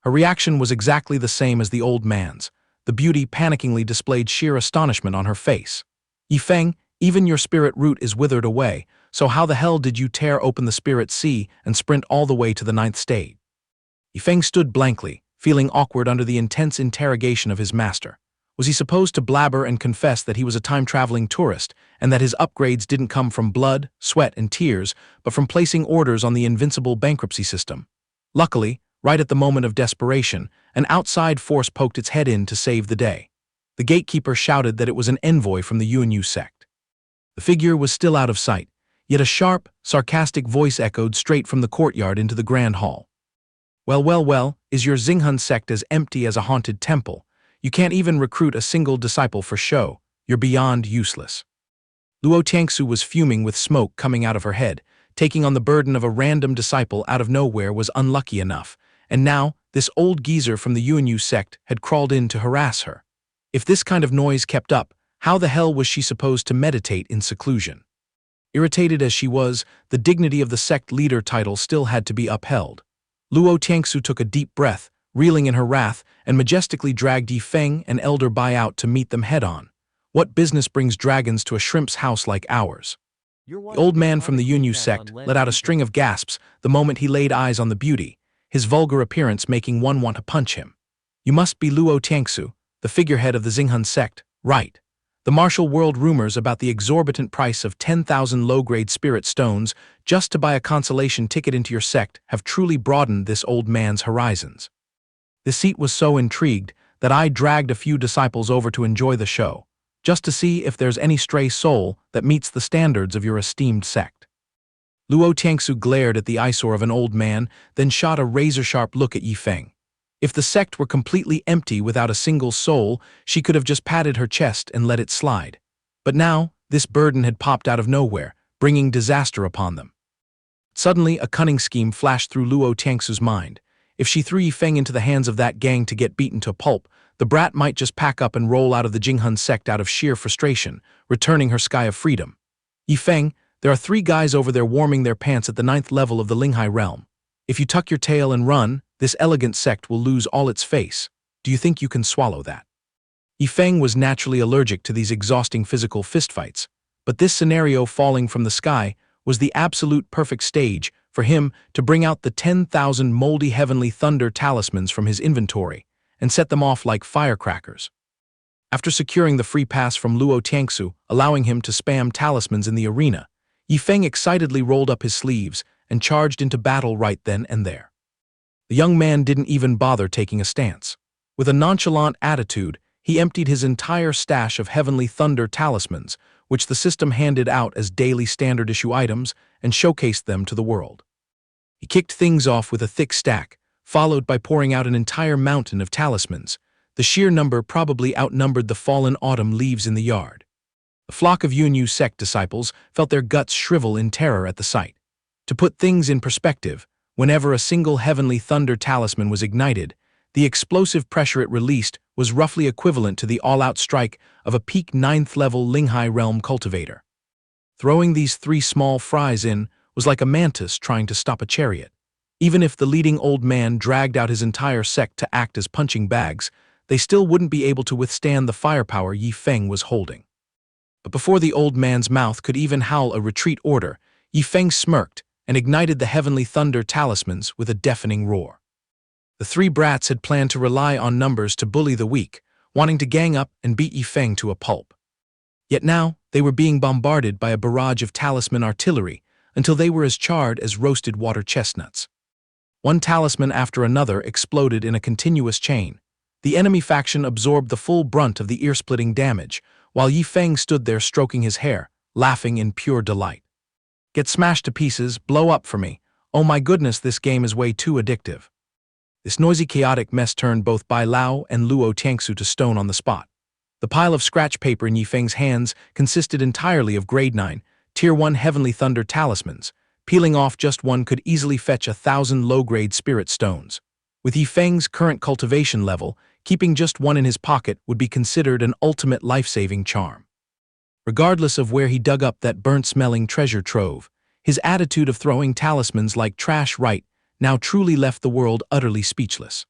Her reaction was exactly the same as the old man's. The beauty panickingly displayed sheer astonishment on her face. Yi Feng, even your spirit root is withered away, so how the hell did you tear open the spirit sea and sprint all the way to the 9th stage? Yi Feng stood blankly, feeling awkward under the intense interrogation of his master. Was he supposed to blabber and confess that he was a time-traveling tourist and that his upgrades didn't come from blood, sweat, and tears, but from placing orders on the Invincible bankruptcy system? Luckily, right at the moment of desperation, an outside force poked its head in to save the day. The gatekeeper shouted that it was an envoy from the Yuanyu sect. The figure was still out of sight, yet a sharp, sarcastic voice echoed straight from the courtyard into the grand hall. Well, is your Xinghun sect as empty as a haunted temple? You can't even recruit a single disciple for show. You're beyond useless. Luo Tiangsu was fuming with smoke coming out of her head. Taking on the burden of a random disciple out of nowhere was unlucky enough, and now this old geezer from the Yuanyu sect had crawled in to harass her. If this kind of noise kept up, how the hell was she supposed to meditate in seclusion? Irritated as she was, the dignity of the sect leader title still had to be upheld. Luo Tiangsu took a deep breath, reeling in her wrath, and majestically dragged Yi Feng and Elder Bai out to meet them head-on. What business brings dragons to a shrimp's house like ours? The old man from the Yuanyu sect let out a string of gasps the moment he laid eyes on the beauty, his vulgar appearance making one want to punch him. You must be Luo Tiangsu, the figurehead of the Xinghun sect, right? The martial world rumors about the exorbitant price of 10,000 low-grade spirit stones just to buy a consolation ticket into your sect have truly broadened this old man's horizons. The seat was so intrigued that I dragged a few disciples over to enjoy the show, just to see if there's any stray soul that meets the standards of your esteemed sect. Luo Tiangsu glared at the eyesore of an old man, then shot a razor-sharp look at Yi Feng. If the sect were completely empty without a single soul, she could have just patted her chest and let it slide. But now, this burden had popped out of nowhere, bringing disaster upon them. Suddenly, a cunning scheme flashed through Luo Tiangsu's mind. If she threw Yi Feng into the hands of that gang to get beaten to pulp, the brat might just pack up and roll out of the Xinghun sect out of sheer frustration, returning her sky of freedom. Yi Feng, there are 3 guys over there warming their pants at the 9th level of the Linghai realm. If you tuck your tail and run, this elegant sect will lose all its face. Do you think you can swallow that? Yi Feng was naturally allergic to these exhausting physical fistfights, but this scenario falling from the sky was the absolute perfect stage for him to bring out the 10,000 moldy heavenly thunder talismans from his inventory and set them off like firecrackers. After securing the free pass from Luo Tiangsu, allowing him to spam talismans in the arena, Yi Feng excitedly rolled up his sleeves and charged into battle right then and there. The young man didn't even bother taking a stance. With a nonchalant attitude, he emptied his entire stash of heavenly thunder talismans, which the system handed out as daily standard issue items, and showcased them to the world. He kicked things off with a thick stack, followed by pouring out an entire mountain of talismans. The sheer number probably outnumbered the fallen autumn leaves in the yard. A flock of Yuanyu sect disciples felt their guts shrivel in terror at the sight. To put things in perspective, whenever a single heavenly thunder talisman was ignited, the explosive pressure it released was roughly equivalent to the all-out strike of a peak 9th-level Linghai realm cultivator. Throwing these 3 small fries in was like a mantis trying to stop a chariot. Even if the leading old man dragged out his entire sect to act as punching bags, they still wouldn't be able to withstand the firepower Yi Feng was holding. But before the old man's mouth could even howl a retreat order, Yi Feng smirked and ignited the heavenly thunder talismans with a deafening roar. The three brats had planned to rely on numbers to bully the weak, wanting to gang up and beat Yifeng to a pulp. Yet now, they were being bombarded by a barrage of talisman artillery until they were as charred as roasted water chestnuts. One talisman after another exploded in a continuous chain. The enemy faction absorbed the full brunt of the ear-splitting damage, while Yifeng stood there stroking his hair, laughing in pure delight. Get smashed to pieces, blow up for me. Oh my goodness, this game is way too addictive. This noisy, chaotic mess turned both Bai Lao and Luo Tiangsu to stone on the spot. The pile of scratch paper in Yifeng's hands consisted entirely of grade 9, Tier 1 Heavenly Thunder talismans. Peeling off just one could easily fetch 1,000 low-grade spirit stones. With Yifeng's current cultivation level, keeping just one in his pocket would be considered an ultimate life-saving charm. Regardless of where he dug up that burnt-smelling treasure trove, his attitude of throwing talismans like trash now truly left the world utterly speechless.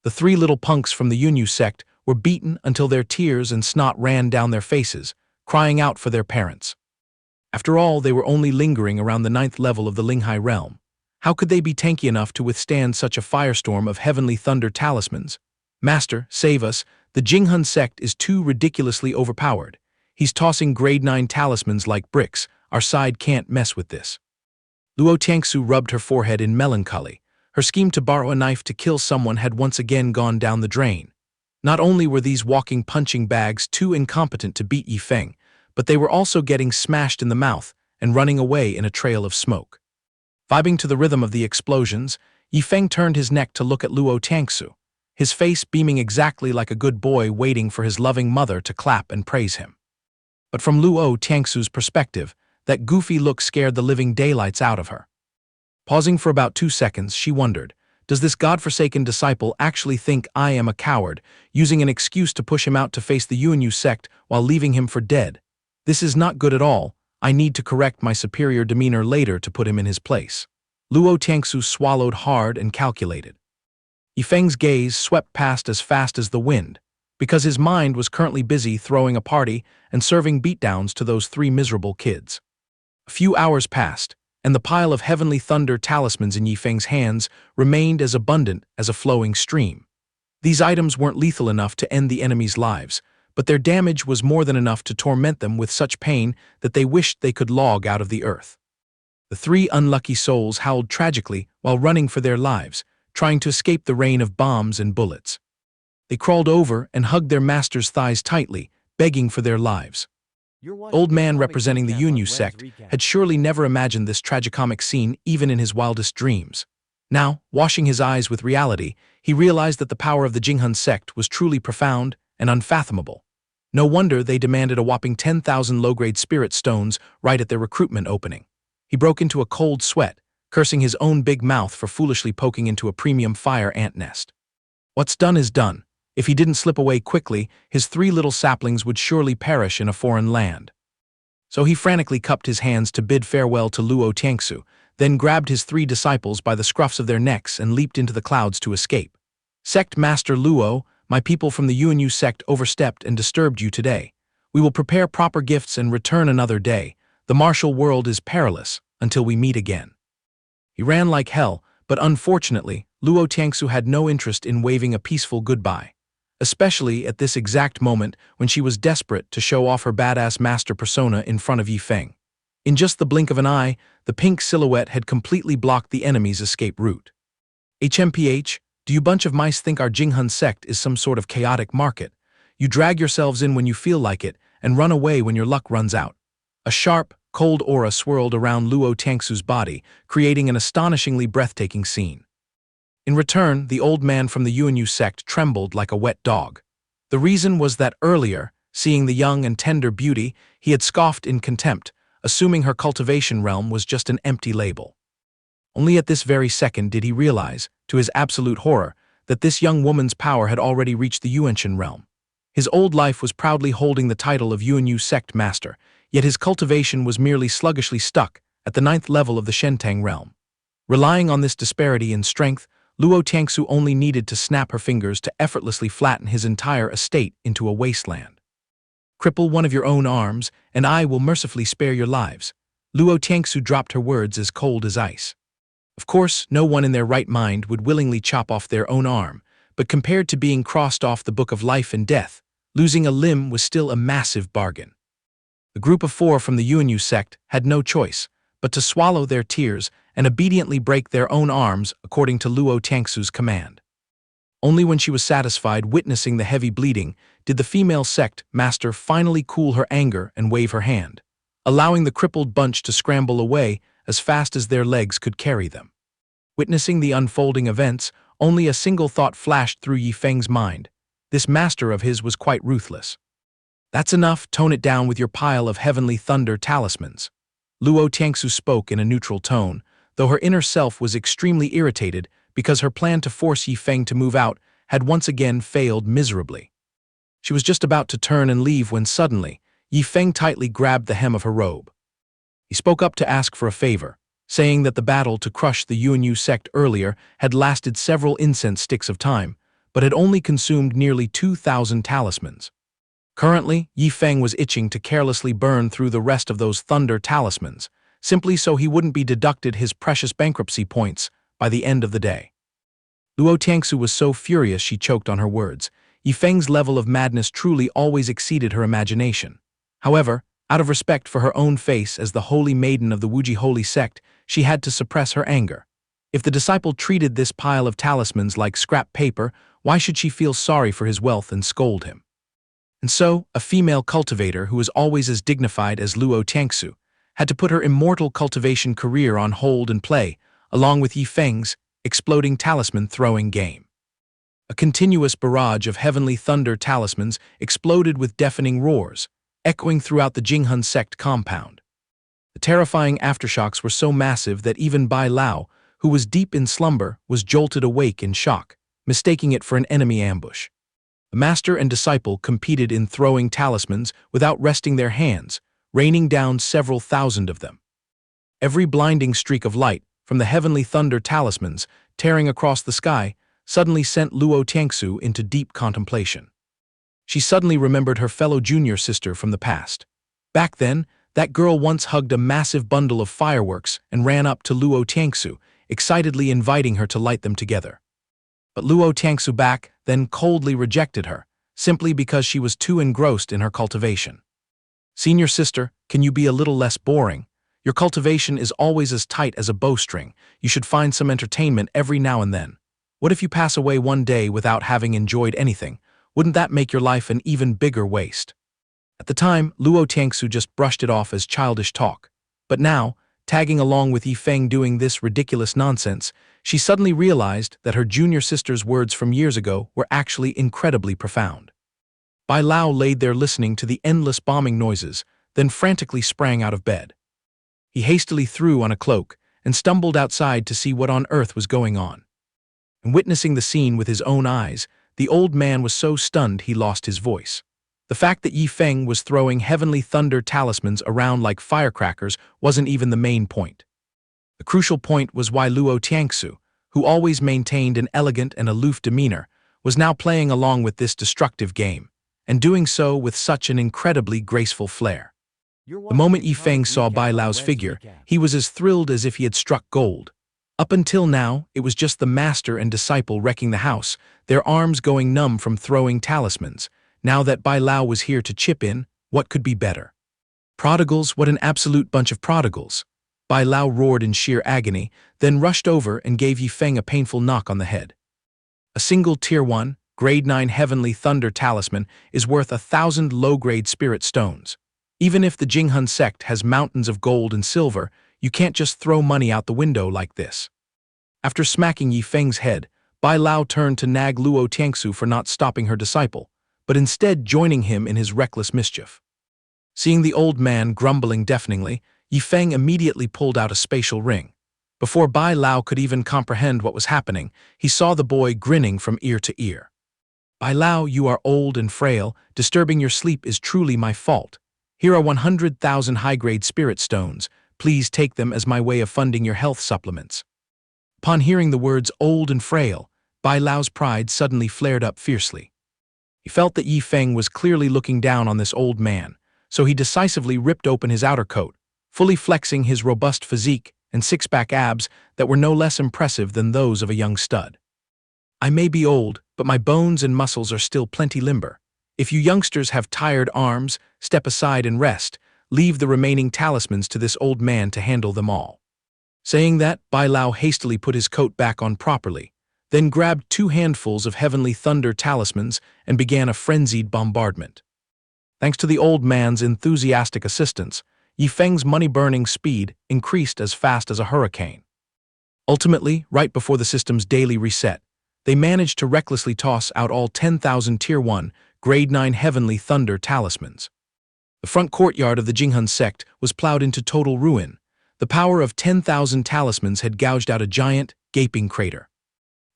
The three little punks from the Yunyu sect were beaten until their tears and snot ran down their faces, crying out for their parents. After all, they were only lingering around the 9th level of the Linghai realm. How could they be tanky enough to withstand such a firestorm of heavenly thunder talismans? Master, save us, the Jinghun sect is too ridiculously overpowered. He's tossing grade 9 talismans like bricks, our side can't mess with this. Luo Tiangsu rubbed her forehead in melancholy. Her scheme to borrow a knife to kill someone had once again gone down the drain. Not only were these walking punching bags too incompetent to beat Yifeng, but they were also getting smashed in the mouth and running away in a trail of smoke. Vibing to the rhythm of the explosions, Yifeng turned his neck to look at Luo Tiangsu, his face beaming exactly like a good boy waiting for his loving mother to clap and praise him. But from Luo Tiangsu's perspective, that goofy look scared the living daylights out of her. Pausing for about 2 seconds, she wondered, does this godforsaken disciple actually think I am a coward, using an excuse to push him out to face the Yunyu sect while leaving him for dead? This is not good at all. I need to correct my superior demeanor later to put him in his place. Luo Tiangsu swallowed hard and calculated. Yifeng's gaze swept past as fast as the wind, because his mind was currently busy throwing a party and serving beatdowns to those three miserable kids. A few hours passed, and the pile of heavenly thunder talismans in Yifeng's hands remained as abundant as a flowing stream. These items weren't lethal enough to end the enemy's lives, but their damage was more than enough to torment them with such pain that they wished they could log out of the earth. The three unlucky souls howled tragically while running for their lives, trying to escape the rain of bombs and bullets. They crawled over and hugged their master's thighs tightly, begging for their lives. The old man representing the Yunyu sect had surely never imagined this tragicomic scene even in his wildest dreams. Now, washing his eyes with reality, he realized that the power of the Jinghun sect was truly profound and unfathomable. No wonder they demanded a whopping 10,000 low-grade spirit stones right at their recruitment opening. He broke into a cold sweat, cursing his own big mouth for foolishly poking into a premium fire ant nest. What's done is done. If he didn't slip away quickly, his three little saplings would surely perish in a foreign land. So he frantically cupped his hands to bid farewell to Luo Tiangsu, then grabbed his three disciples by the scruffs of their necks and leaped into the clouds to escape. Sect Master Luo, my people from the Yunyu sect overstepped and disturbed you today. We will prepare proper gifts and return another day. The martial world is perilous until we meet again. He ran like hell, but unfortunately, Luo Tiangsu had no interest in waving a peaceful goodbye, especially at this exact moment when she was desperate to show off her badass master persona in front of Yifeng. In just the blink of an eye, the pink silhouette had completely blocked the enemy's escape route. HMPH, do you bunch of mice think our Jinghun sect is some sort of chaotic market? You drag yourselves in when you feel like it and run away when your luck runs out. A sharp, cold aura swirled around Luo Tiangsu's body, creating an astonishingly breathtaking scene. In return, the old man from the Yunyu sect trembled like a wet dog. The reason was that earlier, seeing the young and tender beauty, he had scoffed in contempt, assuming her cultivation realm was just an empty label. Only at this very second did he realize, to his absolute horror, that this young woman's power had already reached the Yuanshan realm. His old life was proudly holding the title of Yunyu sect master, yet his cultivation was merely sluggishly stuck at the 9th level of the Shentang realm. Relying on this disparity in strength, Luo Tiangsu only needed to snap her fingers to effortlessly flatten his entire estate into a wasteland. Cripple one of your own arms, and I will mercifully spare your lives. Luo Tiangsu dropped her words as cold as ice. Of course, no one in their right mind would willingly chop off their own arm, but compared to being crossed off the book of life and death, losing a limb was still a massive bargain. The group of 4 from the Yuanyu sect had no choice but to swallow their tears and obediently break their own arms according to Luo Tiangsu's command. Only when she was satisfied witnessing the heavy bleeding did the female sect master finally cool her anger and wave her hand, allowing the crippled bunch to scramble away as fast as their legs could carry them. Witnessing the unfolding events, only a single thought flashed through Yi Feng's mind. This master of his was quite ruthless. That's enough, tone it down with your pile of heavenly thunder talismans. Luo Tiangsu spoke in a neutral tone, though her inner self was extremely irritated because her plan to force Yi Feng to move out had once again failed miserably. She was just about to turn and leave when suddenly, Yi Feng tightly grabbed the hem of her robe. He spoke up to ask for a favor, saying that the battle to crush the Yuanyu sect earlier had lasted several incense sticks of time, but had only consumed nearly 2,000 talismans. Currently, Yi Feng was itching to carelessly burn through the rest of those thunder talismans, simply so he wouldn't be deducted his precious bankruptcy points by the end of the day. Luo Tiangsu was so furious she choked on her words. Yi Feng's level of madness truly always exceeded her imagination. However, out of respect for her own face as the holy maiden of the Wuji holy sect, she had to suppress her anger. If the disciple treated this pile of talismans like scrap paper, why should she feel sorry for his wealth and scold him? And so, a female cultivator who was always as dignified as Luo Tiangsu had to put her immortal cultivation career on hold and play, along with Yi Feng's exploding talisman throwing game. A continuous barrage of heavenly thunder talismans exploded with deafening roars, echoing throughout the Jinghun sect compound. The terrifying aftershocks were so massive that even Bai Lao, who was deep in slumber, was jolted awake in shock, mistaking it for an enemy ambush. The master and disciple competed in throwing talismans without resting their hands, raining down several thousand of them. Every blinding streak of light from the heavenly thunder talismans tearing across the sky suddenly sent Luo Tiangsu into deep contemplation. She suddenly remembered her fellow junior sister from the past. Back then, that girl once hugged a massive bundle of fireworks and ran up to Luo Tiangsu, excitedly inviting her to light them together. But Luo Tiangsu then coldly rejected her, simply because she was too engrossed in her cultivation. Senior sister, can you be a little less boring? Your cultivation is always as tight as a bowstring. You should find some entertainment every now and then. What if you pass away one day without having enjoyed anything? Wouldn't that make your life an even bigger waste? At the time, Luo Tiangsu just brushed it off as childish talk. But now, tagging along with Yi Feng doing this ridiculous nonsense, she suddenly realized that her junior sister's words from years ago were actually incredibly profound. Bai Lao laid there listening to the endless bombing noises, then frantically sprang out of bed. He hastily threw on a cloak and stumbled outside to see what on earth was going on. And witnessing the scene with his own eyes, the old man was so stunned he lost his voice. The fact that Yi Feng was throwing heavenly thunder talismans around like firecrackers wasn't even the main point. The crucial point was why Luo Tiangsu, who always maintained an elegant and aloof demeanor, was now playing along with this destructive game, and doing so with such an incredibly graceful flair. The moment Yi Feng saw Bai Lao's figure, he was as thrilled as if he had struck gold. Up until now, it was just the master and disciple wrecking the house, their arms going numb from throwing talismans. Now that Bai Lao was here to chip in, what could be better? Prodigals, what an absolute bunch of prodigals! Bai Lao roared in sheer agony, then rushed over and gave Yi Feng a painful knock on the head. A single Tier 1, Grade 9 Heavenly Thunder Talisman is worth 1,000 low-grade spirit stones. Even if the Jinghun sect has mountains of gold and silver, you can't just throw money out the window like this. After smacking Yi Feng's head, Bai Lao turned to nag Luo Tiangsu for not stopping her disciple, but instead joining him in his reckless mischief. Seeing the old man grumbling deafeningly, Yi Feng immediately pulled out a spatial ring. Before Bai Lao could even comprehend what was happening, he saw the boy grinning from ear to ear. Bai Lao, you are old and frail. Disturbing your sleep is truly my fault. Here are 100,000 high-grade spirit stones. Please take them as my way of funding your health supplements. Upon hearing the words old and frail, Bai Lao's pride suddenly flared up fiercely. He felt that Yi Feng was clearly looking down on this old man, so he decisively ripped open his outer coat, fully flexing his robust physique and six-pack abs that were no less impressive than those of a young stud. "I may be old, but my bones and muscles are still plenty limber. If you youngsters have tired arms, step aside and rest. Leave the remaining talismans to this old man to handle them all." Saying that, Bai Lao hastily put his coat back on properly, then grabbed 2 handfuls of Heavenly Thunder talismans and began a frenzied bombardment. Thanks to the old man's enthusiastic assistance, Yi Feng's money-burning speed increased as fast as a hurricane. Ultimately, right before the system's daily reset, they managed to recklessly toss out all 10,000 Tier 1, Grade 9 Heavenly Thunder talismans. The front courtyard of the Jinghun sect was plowed into total ruin. The power of 10,000 talismans had gouged out a giant, gaping crater.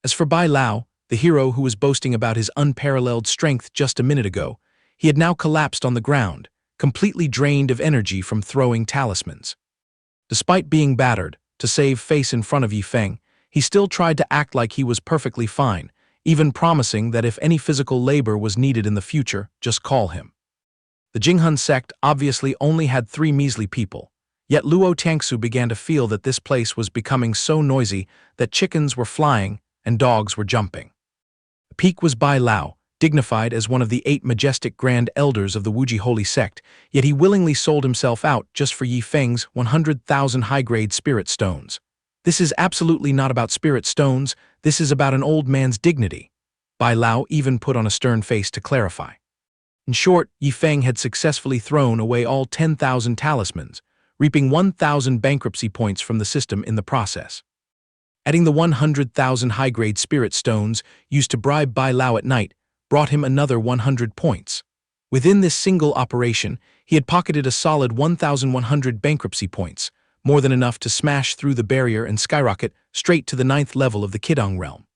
As for Bai Lao, the hero who was boasting about his unparalleled strength just a minute ago, he had now collapsed on the ground, completely drained of energy from throwing talismans. Despite being battered, to save face in front of Yi Feng, he still tried to act like he was perfectly fine, even promising that if any physical labor was needed in the future, just call him. The Jinghun sect obviously only had 3 measly people, yet Luo Tiangsu began to feel that this place was becoming so noisy that chickens were flying and dogs were jumping. The peak was Bai Lao, dignified as one of the 8 majestic grand elders of the Wuji holy sect, yet he willingly sold himself out just for Yi Feng's 100,000 high-grade spirit stones. This is absolutely not about spirit stones, this is about an old man's dignity. Bai Lao even put on a stern face to clarify. In short, Yi Feng had successfully thrown away all 10,000 talismans, reaping 1,000 bankruptcy points from the system in the process. Adding the 100,000 high-grade spirit stones used to bribe Bai Lao at night brought him another 100 points. Within this single operation, he had pocketed a solid 1,100 bankruptcy points, more than enough to smash through the barrier and skyrocket straight to the 9th level of the Kidong realm.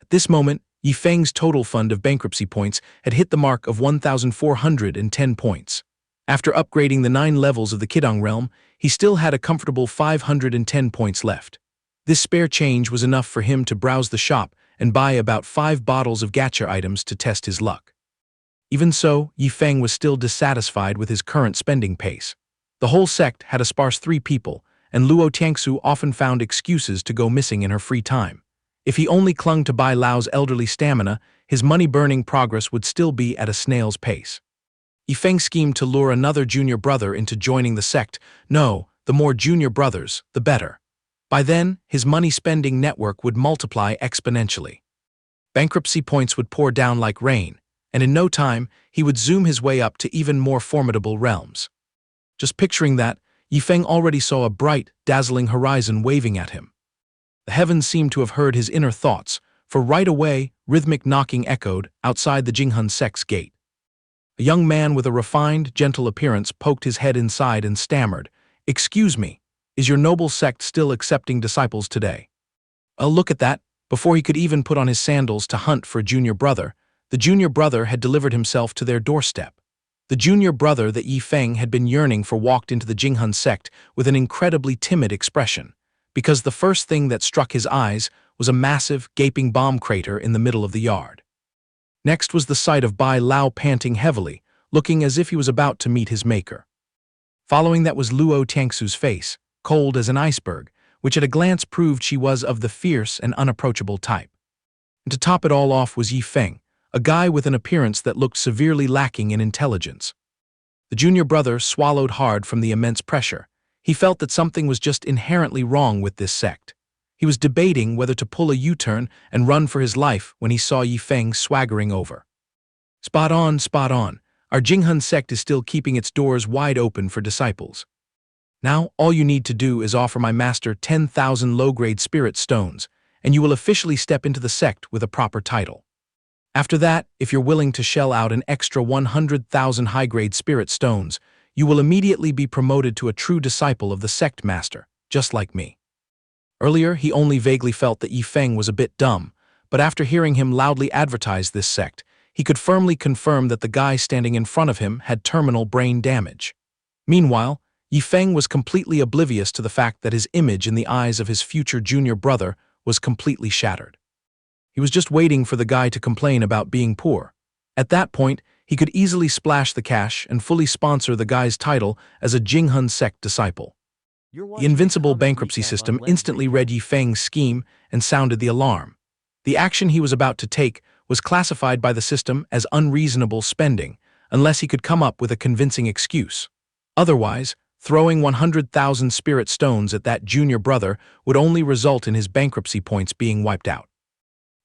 At this moment, Yi Feng's total fund of bankruptcy points had hit the mark of 1,410 points. After upgrading the 9 levels of the Kidong realm, he still had a comfortable 510 points left. This spare change was enough for him to browse the shop and buy about 5 bottles of gacha items to test his luck. Even so, Yi Feng was still dissatisfied with his current spending pace. The whole sect had a sparse 3 people, and Luo Tiangsu often found excuses to go missing in her free time. If he only clung to Bai Lao's elderly stamina, his money-burning progress would still be at a snail's pace. Yi Feng schemed to lure another junior brother into joining the sect. No, the more junior brothers, the better. By then, his money-spending network would multiply exponentially. Bankruptcy points would pour down like rain, and in no time, he would zoom his way up to even more formidable realms. Just picturing that, Yi Feng already saw a bright, dazzling horizon waving at him. The heavens seemed to have heard his inner thoughts, for right away, rhythmic knocking echoed outside the Jinghun sect's gate. A young man with a refined, gentle appearance poked his head inside and stammered, "Excuse me, is your noble sect still accepting disciples today?" Oh, look at that! Before he could even put on his sandals to hunt for a junior brother, the junior brother had delivered himself to their doorstep. The junior brother that Yi Feng had been yearning for walked into the Jinghun sect with an incredibly timid expression, because the first thing that struck his eyes was a massive, gaping bomb crater in the middle of the yard. Next was the sight of Bai Lao panting heavily, looking as if he was about to meet his maker. Following that was Luo Tiangsu's face, cold as an iceberg, which at a glance proved she was of the fierce and unapproachable type. And to top it all off was Yi Feng, a guy with an appearance that looked severely lacking in intelligence. The junior brother swallowed hard from the immense pressure. He felt that something was just inherently wrong with this sect. He was debating whether to pull a U-turn and run for his life when he saw Yi Feng swaggering over. Spot on, spot on. Our Jinghun sect is still keeping its doors wide open for disciples. Now, all you need to do is offer my master 10,000 low-grade spirit stones, and you will officially step into the sect with a proper title. After that, if you're willing to shell out an extra 100,000 high-grade spirit stones, you will immediately be promoted to a true disciple of the sect master, just like me. Earlier, he only vaguely felt that Yi Feng was a bit dumb, but after hearing him loudly advertise this sect, he could firmly confirm that the guy standing in front of him had terminal brain damage. Meanwhile, Yi Feng was completely oblivious to the fact that his image in the eyes of his future junior brother was completely shattered. He was just waiting for the guy to complain about being poor. At that point, He could easily splash the cash and fully sponsor the guy's title as a Jinghun sect disciple. The Invincible bankruptcy system instantly read Yifeng's scheme and sounded the alarm. The action he was about to take was classified by the system as unreasonable spending, unless he could come up with a convincing excuse. Otherwise, throwing 100,000 spirit stones at that junior brother would only result in his bankruptcy points being wiped out.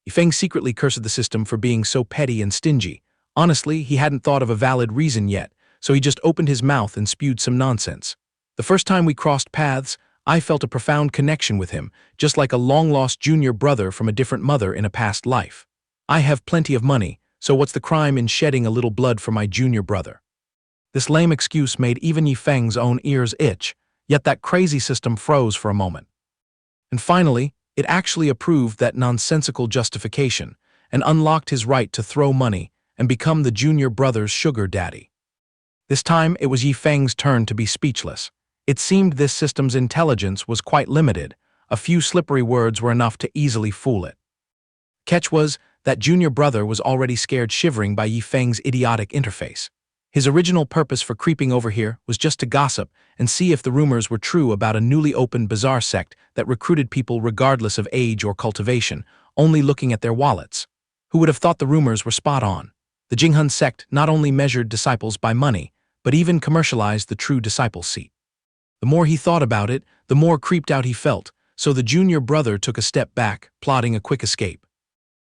Yifeng secretly cursed the system for being so petty and stingy. Honestly, he hadn't thought of a valid reason yet, so he just opened his mouth and spewed some nonsense. The first time we crossed paths, I felt a profound connection with him, just like a long-lost junior brother from a different mother in a past life. I have plenty of money, so what's the crime in shedding a little blood for my junior brother? This lame excuse made even Yifeng's own ears itch, yet that crazy system froze for a moment. And finally, it actually approved that nonsensical justification and unlocked his right to throw money and become the junior brother's sugar daddy. This time, it was Yifeng's turn to be speechless. It seemed this system's intelligence was quite limited. A few slippery words were enough to easily fool it. Catch was that junior brother was already scared shivering by Yifeng's idiotic interface. His original purpose for creeping over here was just to gossip and see if the rumors were true about a newly opened bizarre sect that recruited people regardless of age or cultivation, only looking at their wallets. Who would have thought the rumors were spot on? The Jinghun sect not only measured disciples by money, but even commercialized the true disciple seat. The more he thought about it, the more creeped out he felt, so the junior brother took a step back, plotting a quick escape.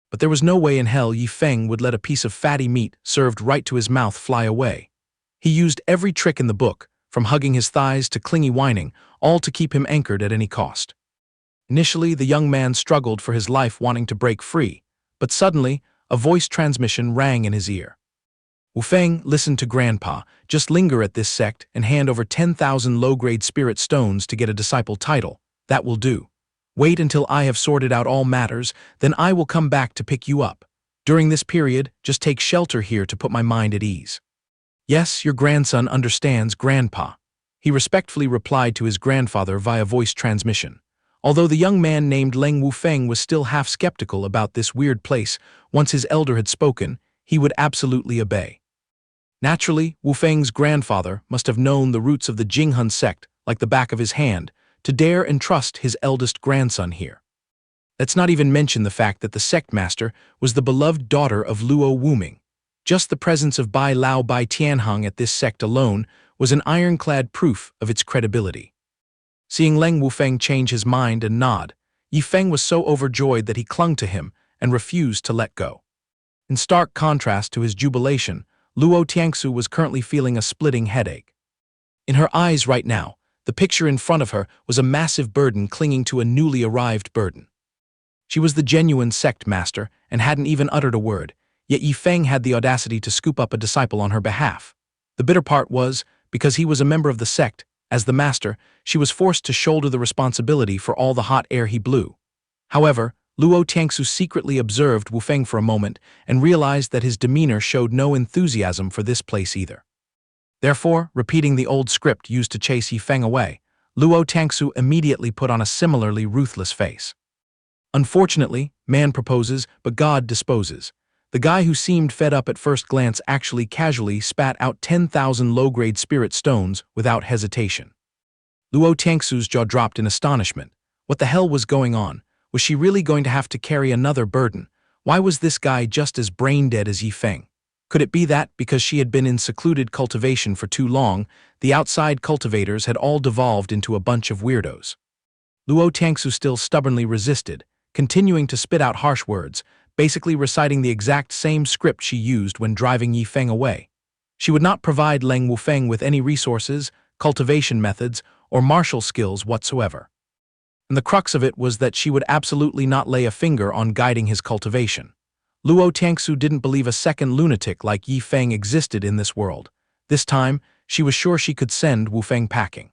But there was no way in hell Yifeng would let a piece of fatty meat served right to his mouth fly away. He used every trick in the book, from hugging his thighs to clingy whining, all to keep him anchored at any cost. Initially, the young man struggled for his life wanting to break free, but suddenly, a voice transmission rang in his ear. Wufeng, listen to Grandpa, just linger at this sect and hand over 10,000 low-grade spirit stones to get a disciple title. That will do. Wait until I have sorted out all matters, then I will come back to pick you up. During this period, just take shelter here to put my mind at ease. Yes, your grandson understands, Grandpa. He respectfully replied to his grandfather via voice transmission. Although the young man named Leng Wufeng was still half skeptical about this weird place, once his elder had spoken, he would absolutely obey. Naturally, Wufeng's grandfather must have known the roots of the Jinghun sect like the back of his hand, to dare and trust his eldest grandson here. Let's not even mention the fact that the sect master was the beloved daughter of Luo Wuming. Just the presence of Bai Lao Bai Tianheng at this sect alone was an ironclad proof of its credibility. Seeing Leng Wufeng change his mind and nod, Yifeng was so overjoyed that he clung to him and refused to let go. In stark contrast to his jubilation, Luo Tiangsu was currently feeling a splitting headache. In her eyes right now, the picture in front of her was a massive burden clinging to a newly arrived burden. She was the genuine sect master and hadn't even uttered a word, yet Yifeng had the audacity to scoop up a disciple on her behalf. The bitter part was, because he was a member of the sect, as the master, she was forced to shoulder the responsibility for all the hot air he blew. However, Luo Tiangsu secretly observed Wufeng for a moment and realized that his demeanor showed no enthusiasm for this place either. Therefore, repeating the old script used to chase Yifeng away, Luo Tiangsu immediately put on a similarly ruthless face. Unfortunately, man proposes, but God disposes. The guy who seemed fed up at first glance actually casually spat out 10,000 low-grade spirit stones without hesitation. Luo Tiangsu's jaw dropped in astonishment. What the hell was going on? Was she really going to have to carry another burden? Why was this guy just as brain-dead as Yifeng? Could it be that, because she had been in secluded cultivation for too long, the outside cultivators had all devolved into a bunch of weirdos? Luo Tiangsu still stubbornly resisted, continuing to spit out harsh words, basically reciting the exact same script she used when driving Yifeng away. She would not provide Leng Wufeng with any resources, cultivation methods, or martial skills whatsoever. And the crux of it was that she would absolutely not lay a finger on guiding his cultivation. Luo Tiangsu didn't believe a second lunatic like Yifeng existed in this world. This time, she was sure she could send Wufeng packing.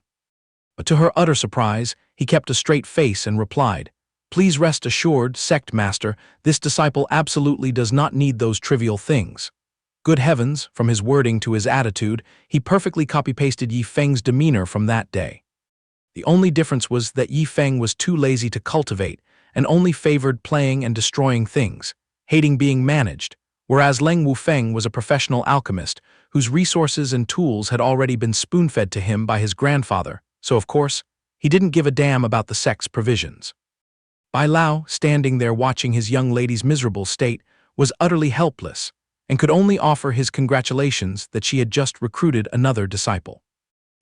But to her utter surprise, he kept a straight face and replied, "Please rest assured, sect master, this disciple absolutely does not need those trivial things." Good heavens, from his wording to his attitude, he perfectly copy-pasted Yifeng's demeanor from that day. The only difference was that Yifeng was too lazy to cultivate and only favored playing and destroying things, hating being managed, whereas Leng Wufeng was a professional alchemist whose resources and tools had already been spoon-fed to him by his grandfather, so of course, he didn't give a damn about the sect's provisions. Bai Lao, standing there watching his young lady's miserable state, was utterly helpless and could only offer his congratulations that she had just recruited another disciple.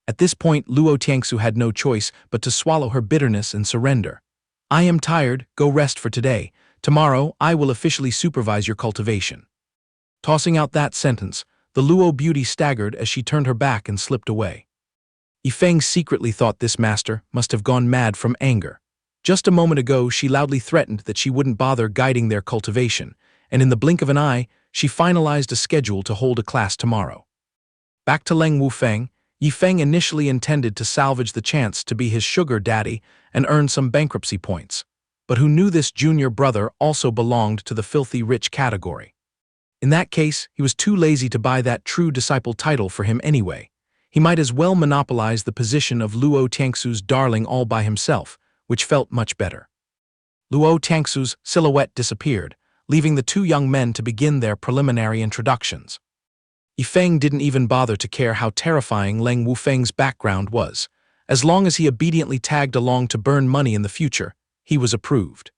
At this point, Luo Tiangsu had no choice but to swallow her bitterness and surrender. "I am tired, go rest for today. Tomorrow, I will officially supervise your cultivation." Tossing out that sentence, the Luo beauty staggered as she turned her back and slipped away. Yifeng secretly thought this master must have gone mad from anger. Just a moment ago, she loudly threatened that she wouldn't bother guiding their cultivation, and in the blink of an eye, she finalized a schedule to hold a class tomorrow. Back to Leng Wufeng, Yifeng initially intended to salvage the chance to be his sugar daddy and earn some bankruptcy points, but who knew this junior brother also belonged to the filthy rich category. In that case, he was too lazy to buy that true disciple title for him anyway. He might as well monopolize the position of Luo Tiangsu's darling all by himself, which felt much better. Luo Tiangsu's silhouette disappeared, leaving the two young men to begin their preliminary introductions. Yifeng didn't even bother to care how terrifying Leng Wufeng's background was. As long as he obediently tagged along to burn money in the future, he was approved.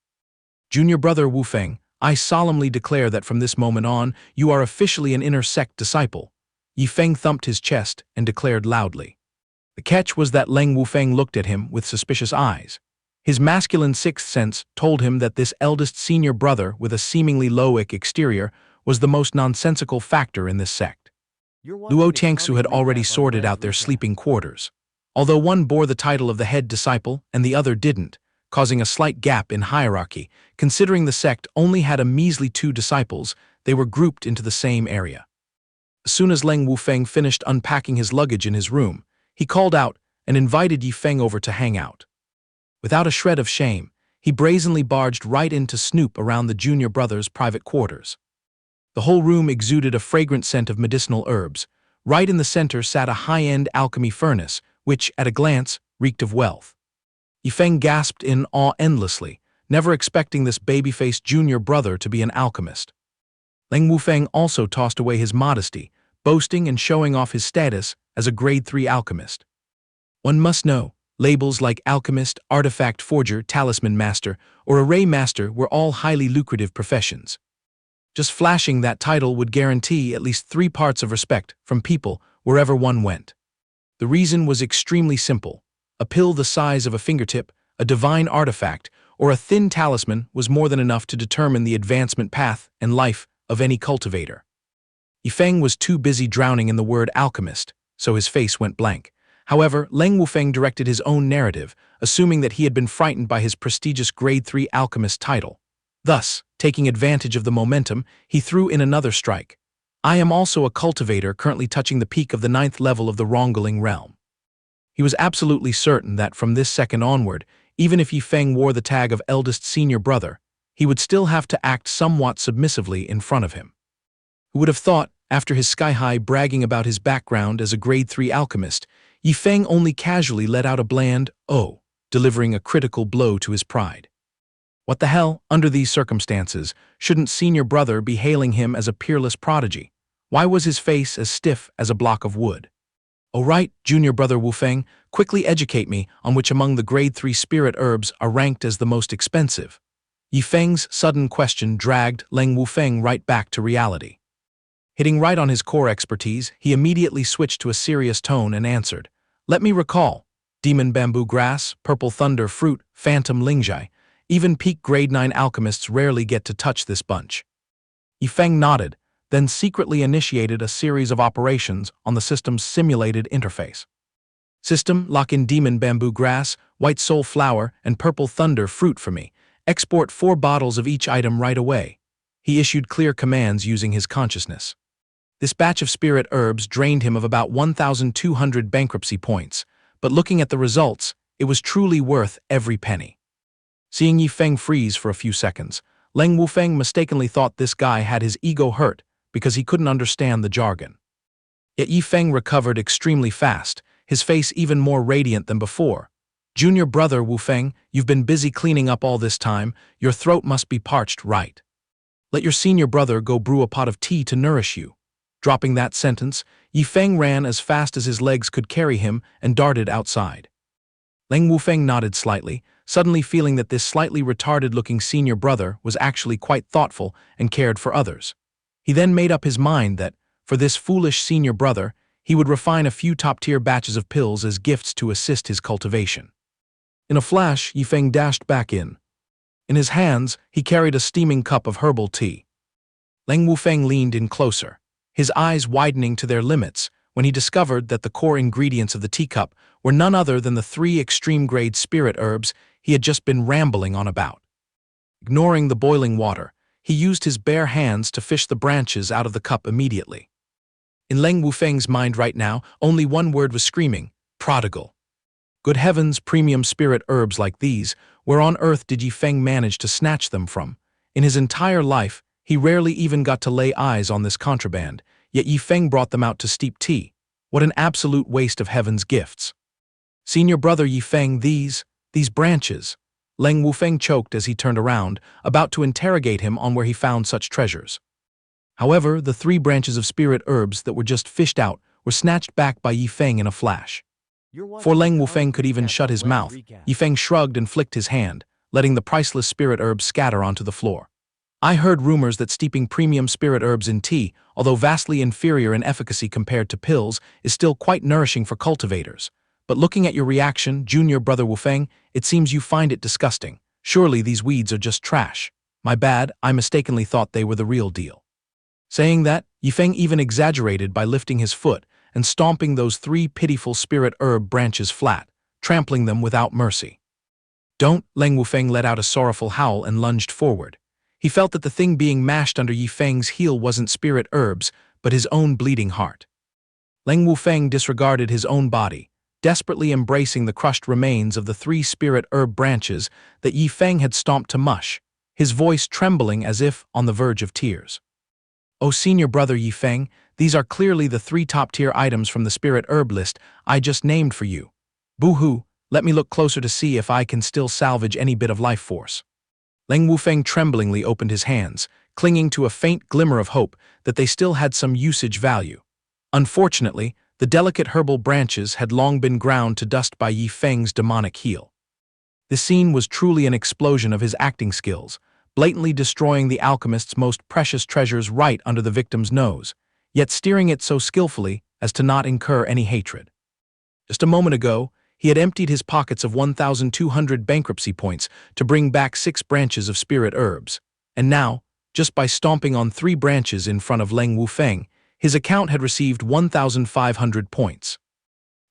"Junior brother Wufeng, I solemnly declare that from this moment on, you are officially an inner sect disciple." Yifeng thumped his chest and declared loudly. The catch was that Leng Wufeng looked at him with suspicious eyes. His masculine sixth sense told him that this eldest senior brother with a seemingly loic exterior was the most nonsensical factor in this sect. Luo Tiangsu had already sorted out their sleeping quarters, although one bore the title of the head disciple and the other didn't, causing a slight gap in hierarchy. Considering the sect only had a measly 2 disciples, they were grouped into the same area. As soon as Leng Wufeng finished unpacking his luggage in his room, he called out and invited Yifeng over to hang out. Without a shred of shame, he brazenly barged right in to snoop around the junior brother's private quarters. The whole room exuded a fragrant scent of medicinal herbs. Right in the center sat a high-end alchemy furnace, which, at a glance, reeked of wealth. Yifeng gasped in awe endlessly, never expecting this baby-faced junior brother to be an alchemist. Leng Wufeng also tossed away his modesty, boasting and showing off his status as a grade 3 alchemist. One must know, labels like alchemist, artifact forger, talisman master, or array master were all highly lucrative professions. Just flashing that title would guarantee at least 3 parts of respect from people wherever one went. The reason was extremely simple. A pill the size of a fingertip, a divine artifact, or a thin talisman was more than enough to determine the advancement path and life of any cultivator. Yifeng was too busy drowning in the word alchemist, so his face went blank. However, Leng Wufeng directed his own narrative, assuming that he had been frightened by his prestigious grade 3 alchemist title. Thus, taking advantage of the momentum, he threw in another strike. "I am also a cultivator currently touching the peak of the 9th level of the Rongling realm." He was absolutely certain that from this second onward, even if Yifeng wore the tag of eldest senior brother, he would still have to act somewhat submissively in front of him. Who would have thought, after his sky-high bragging about his background as a grade 3 alchemist, Yifeng only casually let out a bland "oh," delivering a critical blow to his pride. What the hell, under these circumstances, shouldn't senior brother be hailing him as a peerless prodigy? Why was his face as stiff as a block of wood? "Oh right, junior brother Wufeng, quickly educate me on which among the grade 3 spirit herbs are ranked as the most expensive." Yifeng's sudden question dragged Leng Wufeng right back to reality. Hitting right on his core expertise, he immediately switched to a serious tone and answered, "Let me recall. Demon bamboo grass, purple thunder fruit, phantom lingjai. Even peak grade 9 alchemists rarely get to touch this bunch." Yifeng nodded, then secretly initiated a series of operations on the system's simulated interface. "System, lock in demon bamboo grass, white soul flower, and purple thunder fruit for me. Export 4 bottles of each item right away." He issued clear commands using his consciousness. This batch of spirit herbs drained him of about 1,200 bankruptcy points, but looking at the results, it was truly worth every penny. Seeing Yifeng freeze for a few seconds, Leng Wufeng mistakenly thought this guy had his ego hurt because he couldn't understand the jargon. Yet Yifeng recovered extremely fast, his face even more radiant than before. "Junior brother Wufeng, you've been busy cleaning up all this time, your throat must be parched, right? Let your senior brother go brew a pot of tea to nourish you." Dropping that sentence, Yi Feng ran as fast as his legs could carry him and darted outside. Leng Wufeng nodded slightly, suddenly feeling that this slightly retarded-looking senior brother was actually quite thoughtful and cared for others. He then made up his mind that, for this foolish senior brother, he would refine a few top-tier batches of pills as gifts to assist his cultivation. In a flash, Yi Feng dashed back in. In his hands, he carried a steaming cup of herbal tea. Leng Wufeng leaned in closer, his eyes widening to their limits when he discovered that the core ingredients of the teacup were none other than the 3 extreme-grade spirit herbs he had just been rambling on about. Ignoring the boiling water, he used his bare hands to fish the branches out of the cup immediately. In Leng Wufeng's mind right now, only one word was screaming: prodigal. Good heavens, premium spirit herbs like these, where on earth did Yi Feng manage to snatch them from? In his entire life, he rarely even got to lay eyes on this contraband, yet Yi Feng brought them out to steep tea. What an absolute waste of heaven's gifts. Senior brother Yi Feng, these branches. Leng Wufeng choked as he turned around, about to interrogate him on where he found such treasures. However, the 3 branches of spirit herbs that were just fished out were snatched back by Yi Feng in a flash. Before Leng Wufeng could even shut his mouth, Yi Feng shrugged and flicked his hand, letting the priceless spirit herbs scatter onto the floor. I heard rumors that steeping premium spirit herbs in tea, although vastly inferior in efficacy compared to pills, is still quite nourishing for cultivators. But looking at your reaction, junior brother Wufeng, it seems you find it disgusting. Surely these weeds are just trash. My bad, I mistakenly thought they were the real deal. Saying that, Yi Feng even exaggerated by lifting his foot and stomping those 3 pitiful spirit herb branches flat, trampling them without mercy. Don't! Leng Wufeng let out a sorrowful howl and lunged forward. He felt that the thing being mashed under Yi Feng's heel wasn't spirit herbs, but his own bleeding heart. Leng Wufeng disregarded his own body, desperately embracing the crushed remains of the 3 spirit herb branches that Yi Feng had stomped to mush, his voice trembling as if on the verge of tears. "Oh, senior brother Yi Feng, these are clearly the 3 top-tier items from the spirit herb list I just named for you. Boo-hoo, let me look closer to see if I can still salvage any bit of life force." Leng Wufeng tremblingly opened his hands, clinging to a faint glimmer of hope that they still had some usage value. Unfortunately, the delicate herbal branches had long been ground to dust by Yi Feng's demonic heel. The scene was truly an explosion of his acting skills, blatantly destroying the alchemist's most precious treasures right under the victim's nose, yet steering it so skillfully as to not incur any hatred. Just a moment ago, he had emptied his pockets of 1,200 bankruptcy points to bring back 6 branches of spirit herbs, and now, just by stomping on 3 branches in front of Leng Wufeng, his account had received 1,500 points.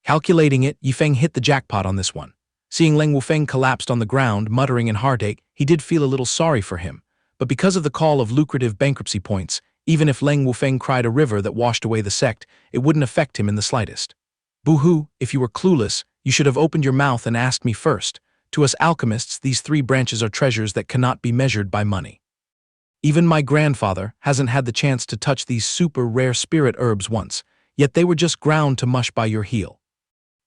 Calculating it, Yi Feng hit the jackpot on this one. Seeing Leng Wufeng collapsed on the ground, muttering in heartache, he did feel a little sorry for him, but because of the call of lucrative bankruptcy points, even if Leng Wufeng cried a river that washed away the sect, it wouldn't affect him in the slightest. "Boo-hoo, if you were clueless, you should have opened your mouth and asked me first. To us alchemists, these 3 branches are treasures that cannot be measured by money. Even my grandfather hasn't had the chance to touch these super rare spirit herbs once, yet they were just ground to mush by your heel."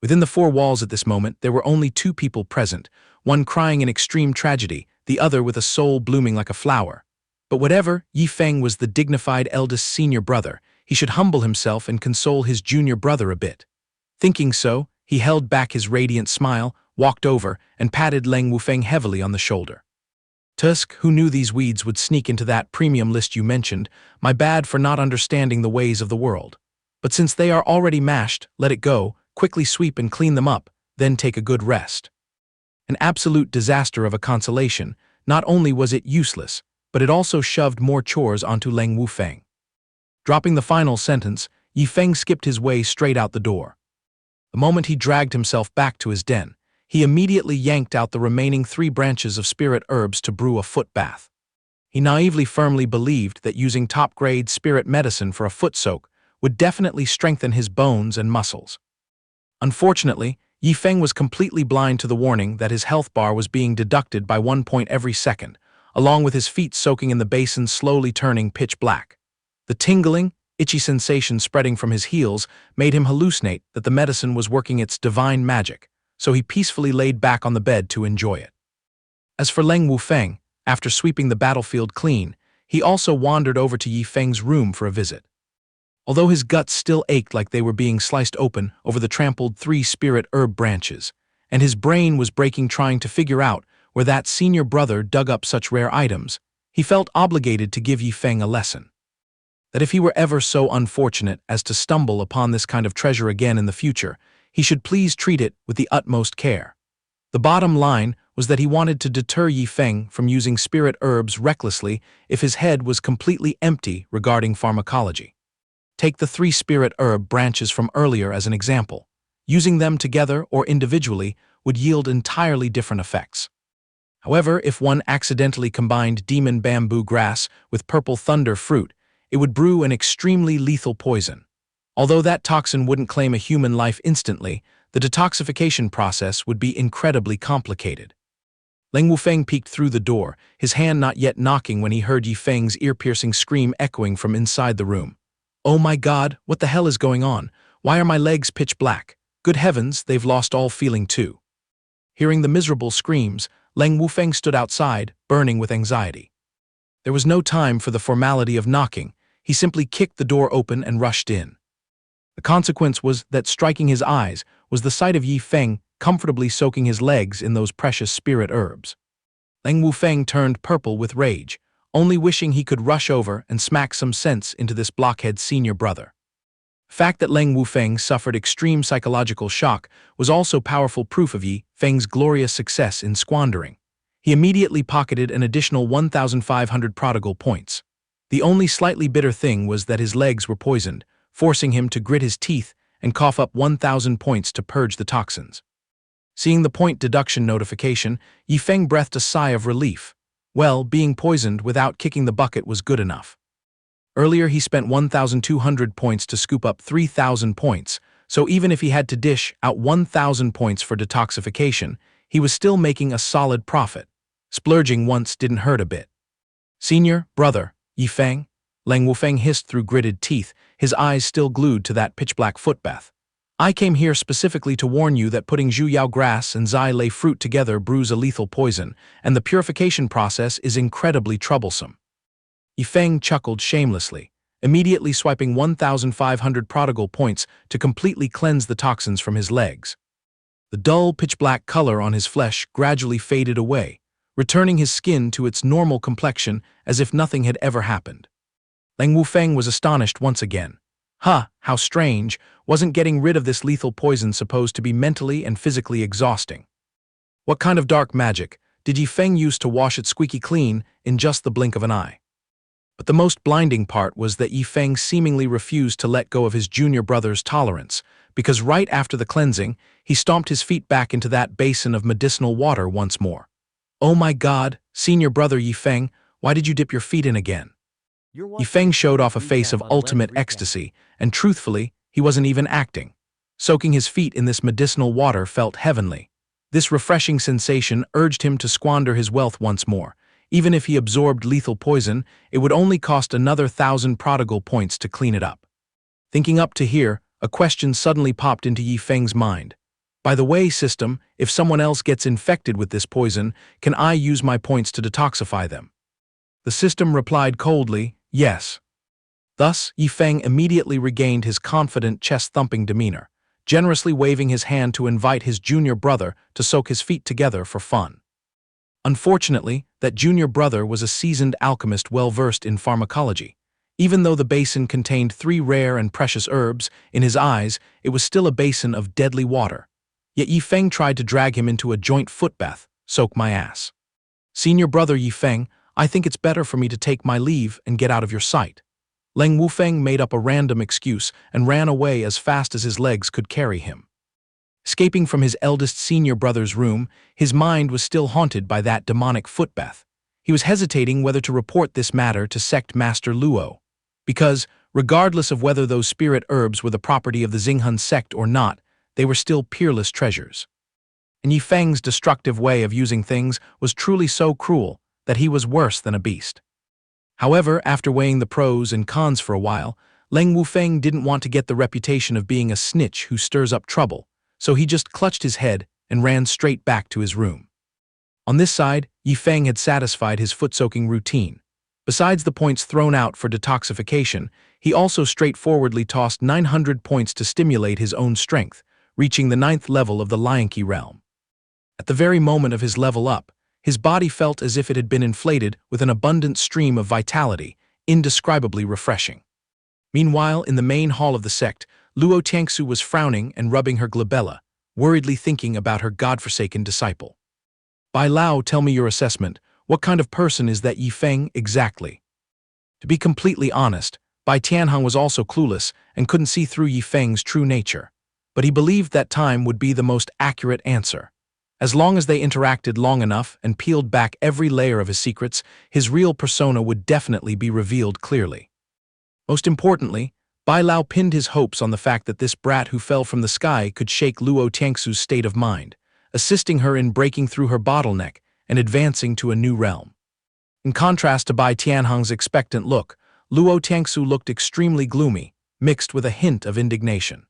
Within the 4 walls at this moment, there were only 2 people present, one crying in extreme tragedy, the other with a soul blooming like a flower. But whatever, Yi Feng was the dignified eldest senior brother. He should humble himself and console his junior brother a bit. Thinking so, he held back his radiant smile, walked over, and patted Leng Wufeng heavily on the shoulder. "Tusk, who knew these weeds would sneak into that premium list you mentioned? My bad for not understanding the ways of the world. But since they are already mashed, let it go, quickly sweep and clean them up, then take a good rest." An absolute disaster of a consolation, not only was it useless, but it also shoved more chores onto Leng Wufeng. Dropping the final sentence, Yi Feng skipped his way straight out the door. The moment he dragged himself back to his den, he immediately yanked out the remaining 3 branches of spirit herbs to brew a foot bath. He naively firmly believed that using top-grade spirit medicine for a foot soak would definitely strengthen his bones and muscles. Unfortunately, Yi Feng was completely blind to the warning that his health bar was being deducted by 1 point every second, along with his feet soaking in the basin slowly turning pitch black. The tingling, itchy sensation spreading from his heels made him hallucinate that the medicine was working its divine magic, so he peacefully laid back on the bed to enjoy it. As for Leng Wufeng, after sweeping the battlefield clean, he also wandered over to Yi Feng's room for a visit. Although his guts still ached like they were being sliced open over the trampled 3-spirit herb branches, and his brain was breaking trying to figure out where that senior brother dug up such rare items, he felt obligated to give Yi Feng a lesson. That if he were ever so unfortunate as to stumble upon this kind of treasure again in the future, he should please treat it with the utmost care. The bottom line was that he wanted to deter Yi Feng from using spirit herbs recklessly if his head was completely empty regarding pharmacology. Take the 3-spirit herb branches from earlier as an example. Using them together or individually would yield entirely different effects. However, if one accidentally combined demon bamboo grass with purple thunder fruit, it would brew an extremely lethal poison. Although that toxin wouldn't claim a human life instantly, the detoxification process would be incredibly complicated. Leng Wufeng peeked through the door, his hand not yet knocking when he heard Yi Feng's ear-piercing scream echoing from inside the room. "Oh my God, what the hell is going on? Why are my legs pitch black? Good heavens, they've lost all feeling too." Hearing the miserable screams, Leng Wufeng stood outside, burning with anxiety. There was no time for the formality of knocking. He simply kicked the door open and rushed in. The consequence was that striking his eyes was the sight of Yi Feng comfortably soaking his legs in those precious spirit herbs. Leng Wufeng turned purple with rage, only wishing he could rush over and smack some sense into this blockhead senior brother. The fact that Leng Wufeng suffered extreme psychological shock was also powerful proof of Yi Feng's glorious success in squandering. He immediately pocketed an additional 1,500 prodigal points. The only slightly bitter thing was that his legs were poisoned, forcing him to grit his teeth and cough up 1,000 points to purge the toxins. Seeing the point deduction notification, Yi Feng breathed a sigh of relief. Well, being poisoned without kicking the bucket was good enough. Earlier he spent 1,200 points to scoop up 3,000 points, so even if he had to dish out 1,000 points for detoxification, he was still making a solid profit. Splurging once didn't hurt a bit. "Senior, brother, Yi Feng?" Leng Wufeng hissed through gritted teeth, his eyes still glued to that pitch-black footbath. "I came here specifically to warn you that putting Zhuyao grass and Zai Lei fruit together brews a lethal poison, and the purification process is incredibly troublesome." Yi Feng chuckled shamelessly, immediately swiping 1,500 prodigal points to completely cleanse the toxins from his legs. The dull, pitch-black color on his flesh gradually faded away, returning his skin to its normal complexion as if nothing had ever happened. Leng Wufeng was astonished once again. How strange, wasn't getting rid of this lethal poison supposed to be mentally and physically exhausting? What kind of dark magic did Yi Feng use to wash it squeaky clean in just the blink of an eye? But the most blinding part was that Yi Feng seemingly refused to let go of his junior brother's tolerance, because right after the cleansing, he stomped his feet back into that basin of medicinal water once more. "Oh my God, senior brother Yi Feng, why did you dip your feet in again?" Yi Feng showed off a face of ultimate ecstasy, and truthfully, he wasn't even acting. Soaking his feet in this medicinal water felt heavenly. This refreshing sensation urged him to squander his wealth once more. Even if he absorbed lethal poison, it would only cost another 1,000 prodigal points to clean it up. Thinking up to here, a question suddenly popped into Yi Feng's mind. "By the way, system, if someone else gets infected with this poison, can I use my points to detoxify them?" The system replied coldly, "Yes." Thus, Yi Feng immediately regained his confident, chest-thumping demeanor, generously waving his hand to invite his junior brother to soak his feet together for fun. Unfortunately, that junior brother was a seasoned alchemist well-versed in pharmacology. Even though the basin contained 3 rare and precious herbs, in his eyes, it was still a basin of deadly water. Yet Yi Feng tried to drag him into a joint footbath. "Soak my ass." "Senior brother Yi Feng, I think it's better for me to take my leave and get out of your sight." Leng Wufeng made up a random excuse and ran away as fast as his legs could carry him. Escaping from his eldest senior brother's room, his mind was still haunted by that demonic footbath. He was hesitating whether to report this matter to Sect Master Luo, because, regardless of whether those spirit herbs were the property of the Xinghun sect or not, they were still peerless treasures. And Yi Feng's destructive way of using things was truly so cruel that he was worse than a beast. However, after weighing the pros and cons for a while, Leng Wufeng didn't want to get the reputation of being a snitch who stirs up trouble, so he just clutched his head and ran straight back to his room. On this side, Yi Feng had satisfied his foot-soaking routine. Besides the points thrown out for detoxification, he also straightforwardly tossed 900 points to stimulate his own strength, reaching the 9th level of the Lianqi realm. At the very moment of his level up, his body felt as if it had been inflated with an abundant stream of vitality, indescribably refreshing. Meanwhile, in the main hall of the sect, Luo Tiangsu was frowning and rubbing her glabella, worriedly thinking about her godforsaken disciple. "Bai Lao, tell me your assessment. What kind of person is that Yi Feng exactly?" To be completely honest, Bai Tianheng was also clueless and couldn't see through Yi Feng's true nature, but he believed that time would be the most accurate answer. As long as they interacted long enough and peeled back every layer of his secrets, his real persona would definitely be revealed clearly. Most importantly, Bai Lao pinned his hopes on the fact that this brat who fell from the sky could shake Luo Tiangsu's state of mind, assisting her in breaking through her bottleneck and advancing to a new realm. In contrast to Bai Tianheng's expectant look, Luo Tiangsu looked extremely gloomy, mixed with a hint of indignation.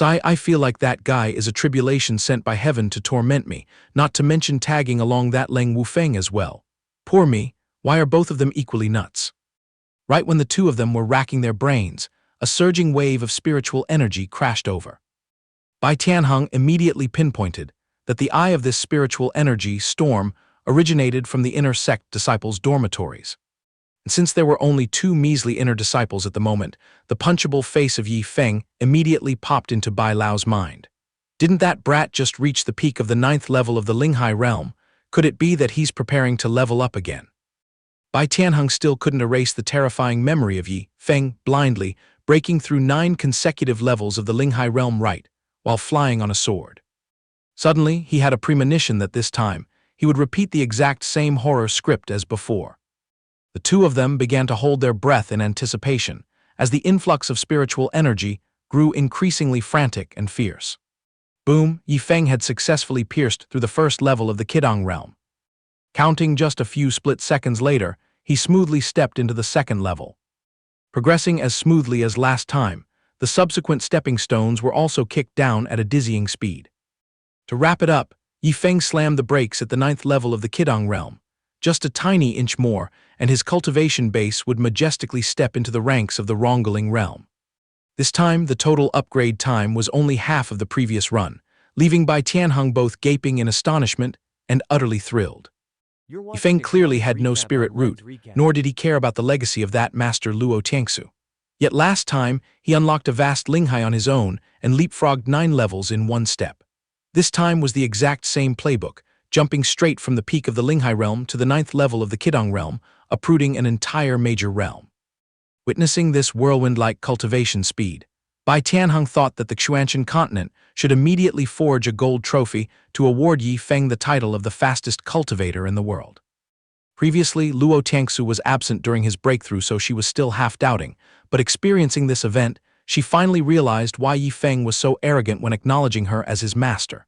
I feel like that guy is a tribulation sent by heaven to torment me, not to mention tagging along that Leng Wufeng as well. Poor me, why are both of them equally nuts?" Right when the two of them were racking their brains, a surging wave of spiritual energy crashed over. Bai Tianheng immediately pinpointed that the eye of this spiritual energy storm originated from the inner sect disciples' dormitories. And since there were only 2 measly inner disciples at the moment, the punchable face of Yi Feng immediately popped into Bai Lao's mind. Didn't that brat just reach the peak of the 9th level of the Linghai realm? Could it be that he's preparing to level up again? Bai Tianheng still couldn't erase the terrifying memory of Yi Feng blindly breaking through 9 consecutive levels of the Linghai realm while flying on a sword. Suddenly, he had a premonition that this time, he would repeat the exact same horror script as before. The two of them began to hold their breath in anticipation, as the influx of spiritual energy grew increasingly frantic and fierce. Boom, Yi Feng had successfully pierced through the first level of the Qidong realm. Counting just a few split seconds later, he smoothly stepped into the 2nd level. Progressing as smoothly as last time, the subsequent stepping stones were also kicked down at a dizzying speed. To wrap it up, Yi Feng slammed the brakes at the 9th level of the Qidong realm. Just a tiny inch more, and his cultivation base would majestically step into the ranks of the Rongling realm. This time, the total upgrade time was only half of the previous run, leaving Bai Tianheng both gaping in astonishment and utterly thrilled. Yi Feng clearly had no spirit root, nor did he care about the legacy of that master Luo Tiangsu. Yet last time, he unlocked a vast Linghai on his own and leapfrogged 9 levels in one step. This time was the exact same playbook, jumping straight from the peak of the Linghai realm to the 9th level of the Qidong realm, uprooting an entire major realm. Witnessing this whirlwind-like cultivation speed, Bai Tianheng thought that the Xianxia continent should immediately forge a gold trophy to award Yi Feng the title of the fastest cultivator in the world. Previously, Luo Tiangsu was absent during his breakthrough, so she was still half-doubting, but experiencing this event, she finally realized why Yi Feng was so arrogant when acknowledging her as his master.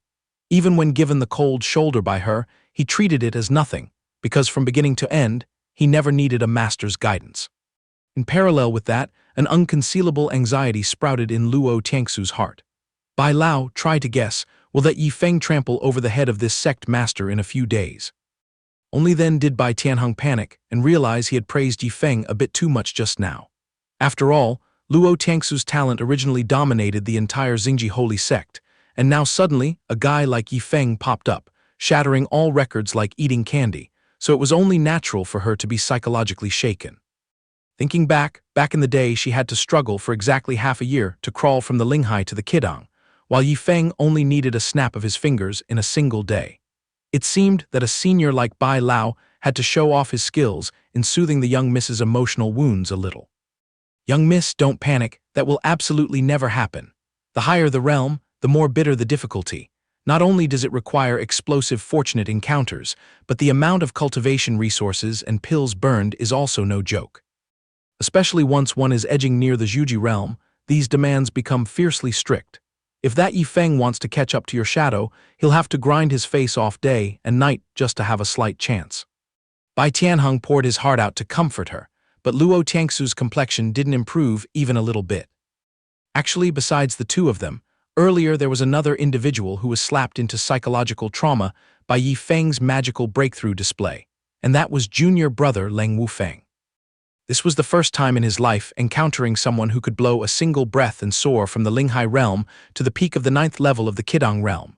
Even when given the cold shoulder by her, he treated it as nothing, because from beginning to end, he never needed a master's guidance. In parallel with that, an unconcealable anxiety sprouted in Luo Tiangsu's heart. Bai Lao, try to guess, will that Yi Feng trample over the head of this sect master in a few days. Only then did Bai Tianheng panic and realize he had praised Yi Feng a bit too much just now. After all, Luo Tiangsu's talent originally dominated the entire Xingji holy sect, and now suddenly, a guy like Yi Feng popped up, shattering all records like eating candy, so it was only natural for her to be psychologically shaken. Thinking back in the day she had to struggle for exactly half a year to crawl from the Linghai to the Qidong, while Yi Feng only needed a snap of his fingers in a single day. It seemed that a senior like Bai Lao had to show off his skills in soothing the young miss's emotional wounds a little. "Young miss, don't panic, that will absolutely never happen. The higher the realm, the more bitter the difficulty. Not only does it require explosive fortunate encounters, but the amount of cultivation resources and pills burned is also no joke. Especially once one is edging near the Zhuji realm, these demands become fiercely strict. If that Yi Feng wants to catch up to your shadow, he'll have to grind his face off day and night just to have a slight chance." Bai Tianheng poured his heart out to comfort her, but Luo Tiangsu's complexion didn't improve even a little bit. Actually, besides the two of them, earlier there was another individual who was slapped into psychological trauma by Yi Feng's magical breakthrough display, and that was junior brother Leng Wufeng. This was the first time in his life encountering someone who could blow a single breath and soar from the Linghai realm to the peak of the 9th level of the Kidang realm.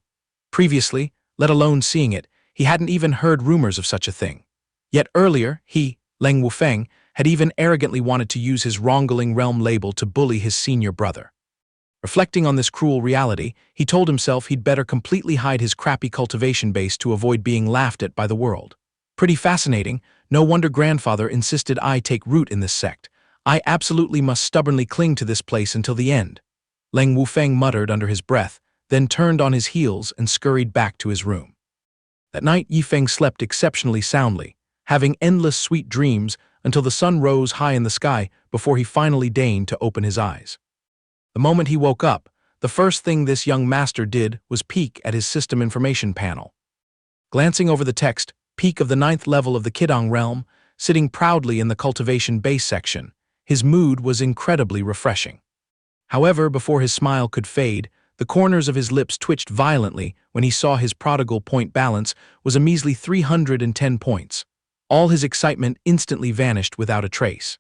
Previously, let alone seeing it, he hadn't even heard rumors of such a thing. Yet earlier, he, Leng Wufeng, had even arrogantly wanted to use his Rongling realm label to bully his senior brother. Reflecting on this cruel reality, he told himself he'd better completely hide his crappy cultivation base to avoid being laughed at by the world. Pretty fascinating. No wonder grandfather insisted I take root in this sect. I absolutely must stubbornly cling to this place until the end. Leng Wufeng muttered under his breath, then turned on his heels and scurried back to his room. That night Yifeng slept exceptionally soundly, having endless sweet dreams until the sun rose high in the sky before he finally deigned to open his eyes. The moment he woke up, the first thing this young master did was peek at his system information panel. Glancing over the text, peak of the 9th level of the Kidang realm, sitting proudly in the cultivation base section, his mood was incredibly refreshing. However, before his smile could fade, the corners of his lips twitched violently when he saw his prodigal point balance was a measly 310 points. All his excitement instantly vanished without a trace.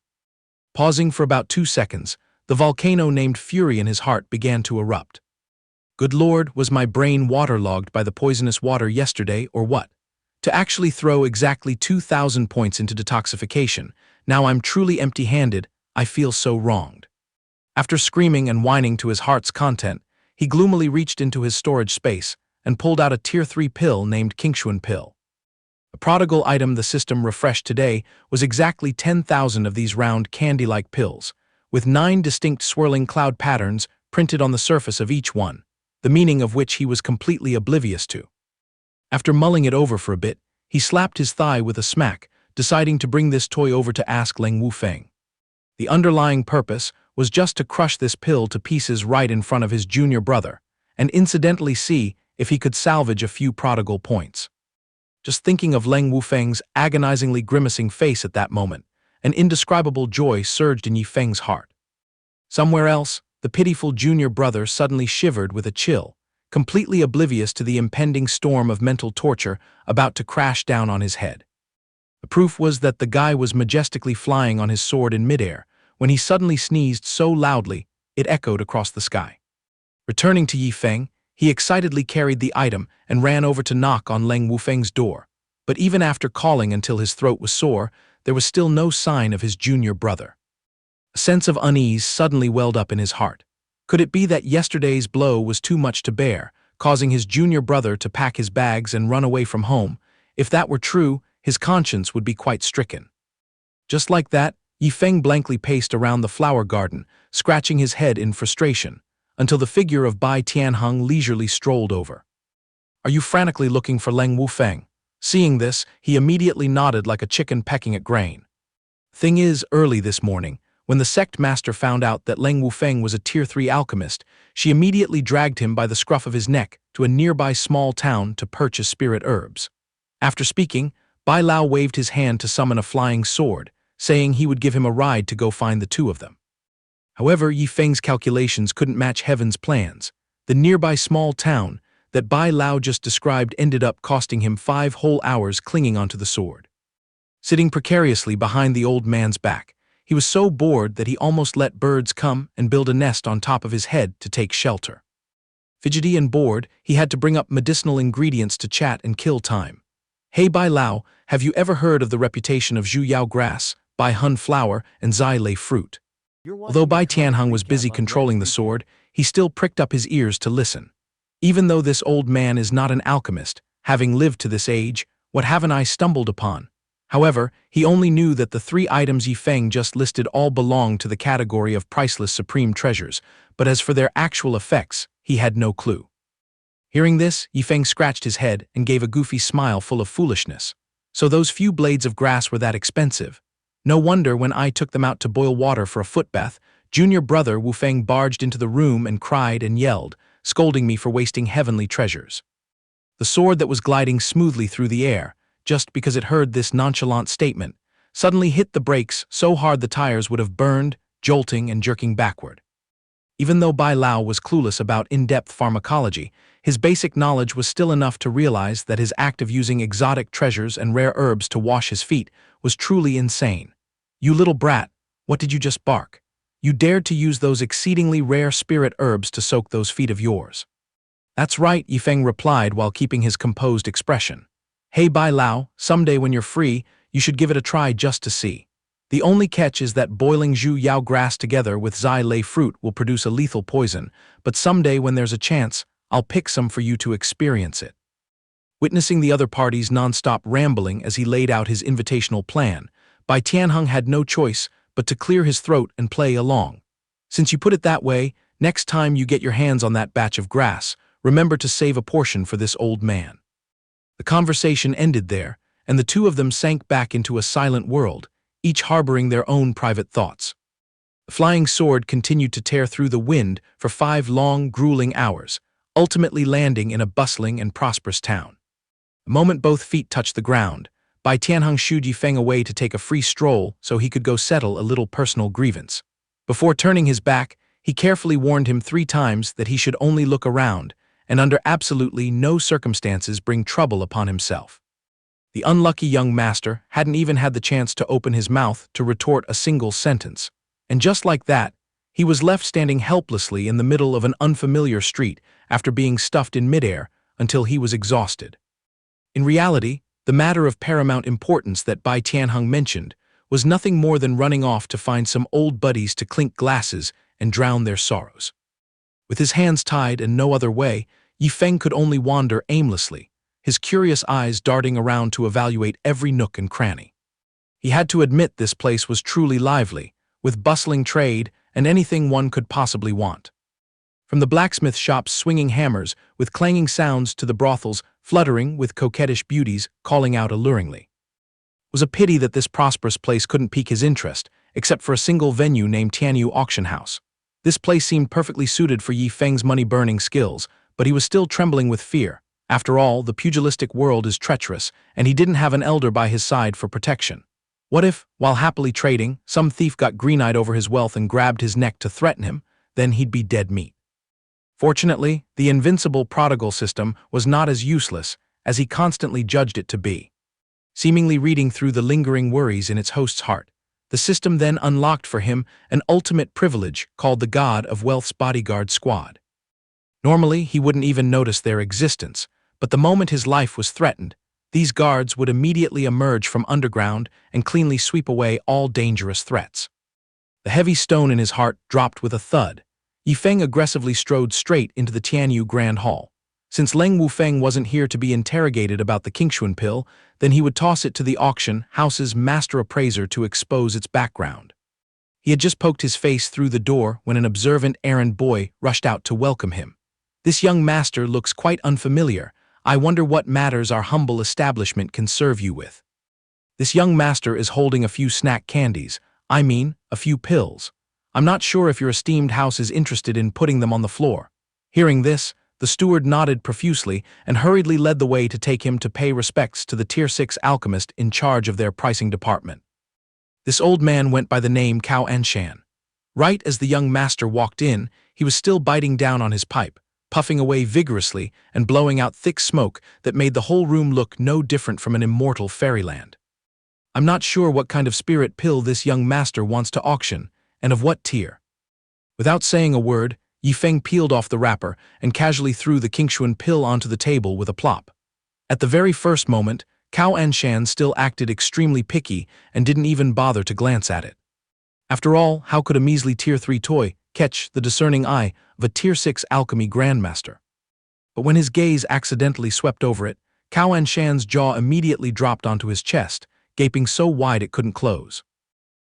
Pausing for about 2 seconds, the volcano named Fury in his heart began to erupt. Good Lord, was my brain waterlogged by the poisonous water yesterday or what? To actually throw exactly 2,000 points into detoxification, now I'm truly empty-handed, I feel so wronged. After screaming and whining to his heart's content, he gloomily reached into his storage space and pulled out a Tier 3 pill named Kingshuan pill. The prodigal item the system refreshed today was exactly 10,000 of these round candy-like pills, with 9 distinct swirling cloud patterns printed on the surface of each one, the meaning of which he was completely oblivious to. After mulling it over for a bit, he slapped his thigh with a smack, deciding to bring this toy over to ask Leng Wufeng. The underlying purpose was just to crush this pill to pieces right in front of his junior brother, and incidentally see if he could salvage a few prodigal points. Just thinking of Leng Wufeng's agonizingly grimacing face at that moment, an indescribable joy surged in Yifeng's heart. Somewhere else, the pitiful junior brother suddenly shivered with a chill, completely oblivious to the impending storm of mental torture about to crash down on his head. The proof was that the guy was majestically flying on his sword in midair when he suddenly sneezed so loudly it echoed across the sky. Returning to Yifeng, he excitedly carried the item and ran over to knock on Leng Wufeng's door, but even after calling until his throat was sore, there was still no sign of his junior brother. A sense of unease suddenly welled up in his heart. Could it be that yesterday's blow was too much to bear, causing his junior brother to pack his bags and run away from home? If that were true, his conscience would be quite stricken. Just like that, Yifeng blankly paced around the flower garden, scratching his head in frustration, until the figure of Bai Tianheng leisurely strolled over. "Are you frantically looking for Leng Wufeng?" Seeing this, he immediately nodded like a chicken pecking at grain. Thing is, early this morning, when the sect master found out that Leng Wufeng was a Tier 3 alchemist, she immediately dragged him by the scruff of his neck to a nearby small town to purchase spirit herbs. After speaking, Bai Lao waved his hand to summon a flying sword, saying he would give him a ride to go find the two of them. However, Yifeng's calculations couldn't match Heaven's plans. The nearby small town that Bai Lao just described ended up costing him 5 whole hours clinging onto the sword. Sitting precariously behind the old man's back, he was so bored that he almost let birds come and build a nest on top of his head to take shelter. Fidgety and bored, he had to bring up medicinal ingredients to chat and kill time. "Hey Bai Lao, have you ever heard of the reputation of Zhu Yao grass, Bai Hun flower, and Zai Lei fruit?" Although Bai Tianheng was busy controlling the sword, he still pricked up his ears to listen. Even though this old man is not an alchemist, having lived to this age, what haven't I stumbled upon? However, he only knew that the 3 items Yifeng just listed all belonged to the category of priceless supreme treasures, but as for their actual effects, he had no clue. Hearing this, Yifeng scratched his head and gave a goofy smile full of foolishness. So those few blades of grass were that expensive. No wonder when I took them out to boil water for a footbath, junior brother Wufeng barged into the room and cried and yelled, scolding me for wasting heavenly treasures. The sword that was gliding smoothly through the air, just because it heard this nonchalant statement, suddenly hit the brakes so hard the tires would have burned, jolting and jerking backward. Even though Bai Lao was clueless about in-depth pharmacology, his basic knowledge was still enough to realize that his act of using exotic treasures and rare herbs to wash his feet was truly insane. "You little brat, what did you just bark? You dared to use those exceedingly rare spirit herbs to soak those feet of yours." "That's right," Yifeng replied while keeping his composed expression. "Hey Bai Lao, someday when you're free, you should give it a try just to see. The only catch is that boiling Zhu Yao grass together with Zai Lei fruit will produce a lethal poison, but someday when there's a chance, I'll pick some for you to experience it." Witnessing the other party's nonstop rambling as he laid out his invitational plan, Bai Tianheng had no choice but to clear his throat and play along. "Since you put it that way, next time you get your hands on that batch of grass, remember to save a portion for this old man." The conversation ended there, and the two of them sank back into a silent world, each harboring their own private thoughts. The flying sword continued to tear through the wind for 5 long, grueling hours, ultimately landing in a bustling and prosperous town. The moment both feet touched the ground, Bai Tianheng shooed Yifeng away to take a free stroll so he could go settle a little personal grievance. Before turning his back, he carefully warned him 3 times that he should only look around and under absolutely no circumstances bring trouble upon himself. The unlucky young master hadn't even had the chance to open his mouth to retort a single sentence. And just like that, he was left standing helplessly in the middle of an unfamiliar street after being stuffed in midair until he was exhausted. In reality, the matter of paramount importance that Bai Tianheng mentioned was nothing more than running off to find some old buddies to clink glasses and drown their sorrows. With his hands tied and no other way, Yifeng could only wander aimlessly, his curious eyes darting around to evaluate every nook and cranny. He had to admit this place was truly lively, with bustling trade and anything one could possibly want. From the blacksmith shops swinging hammers with clanging sounds to the brothels fluttering with coquettish beauties calling out alluringly. It was a pity that this prosperous place couldn't pique his interest, except for a single venue named Tianyu Auction House. This place seemed perfectly suited for Yifeng's money-burning skills, but he was still trembling with fear. After all, the pugilistic world is treacherous, and he didn't have an elder by his side for protection. What if, while happily trading, some thief got green-eyed over his wealth and grabbed his neck to threaten him? Then he'd be dead meat. Fortunately, the Invincible prodigal system was not as useless as he constantly judged it to be. Seemingly reading through the lingering worries in its host's heart, the system then unlocked for him an ultimate privilege called the God of Wealth's Bodyguard Squad. Normally, he wouldn't even notice their existence, but the moment his life was threatened, these guards would immediately emerge from underground and cleanly sweep away all dangerous threats. The heavy stone in his heart dropped with a thud. Yifeng aggressively strode straight into the Tianyu Grand Hall. Since Leng Wufeng wasn't here to be interrogated about the Qingxuan pill, then he would toss it to the auction house's master appraiser to expose its background. He had just poked his face through the door when an observant errand boy rushed out to welcome him. "This young master looks quite unfamiliar. I wonder what matters our humble establishment can serve you with." This young master is holding a few snack candies, a few pills. "I'm not sure if your esteemed house is interested in putting them on the floor." Hearing this, the steward nodded profusely and hurriedly led the way to take him to pay respects to the Tier 6 alchemist in charge of their pricing department. This old man went by the name Cao Anshan. Right as the young master walked in, he was still biting down on his pipe, puffing away vigorously and blowing out thick smoke that made the whole room look no different from an immortal fairyland. "I'm not sure what kind of spirit pill this young master wants to auction, and of what tier." Without saying a word, Yifeng peeled off the wrapper and casually threw the Qingxuan pill onto the table with a plop. At the very first moment, Cao Anshan still acted extremely picky and didn't even bother to glance at it. After all, how could a measly Tier 3 toy catch the discerning eye of a Tier 6 alchemy grandmaster? But when his gaze accidentally swept over it, Cao Anshan's jaw immediately dropped onto his chest, gaping so wide it couldn't close.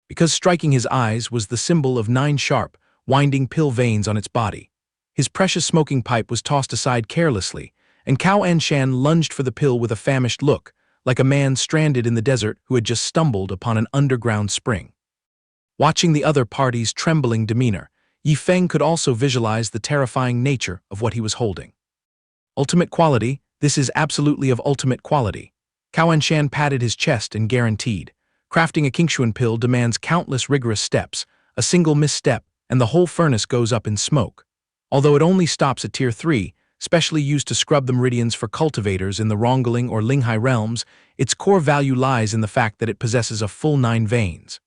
Because striking his eyes was the symbol of 9 sharp, winding pill veins on its body. His precious smoking pipe was tossed aside carelessly, and Cao Anshan lunged for the pill with a famished look, like a man stranded in the desert who had just stumbled upon an underground spring. Watching the other party's trembling demeanor, Yifeng could also visualize the terrifying nature of what he was holding. Ultimate quality, this is absolutely of ultimate quality. Cao Anshan patted his chest and guaranteed. Crafting a Qingxuan pill demands countless rigorous steps. A single misstep, and the whole furnace goes up in smoke. Although it only stops at Tier 3, specially used to scrub the meridians for cultivators in the Rongling or Linghai realms, its core value lies in the fact that it possesses a full 9 veins.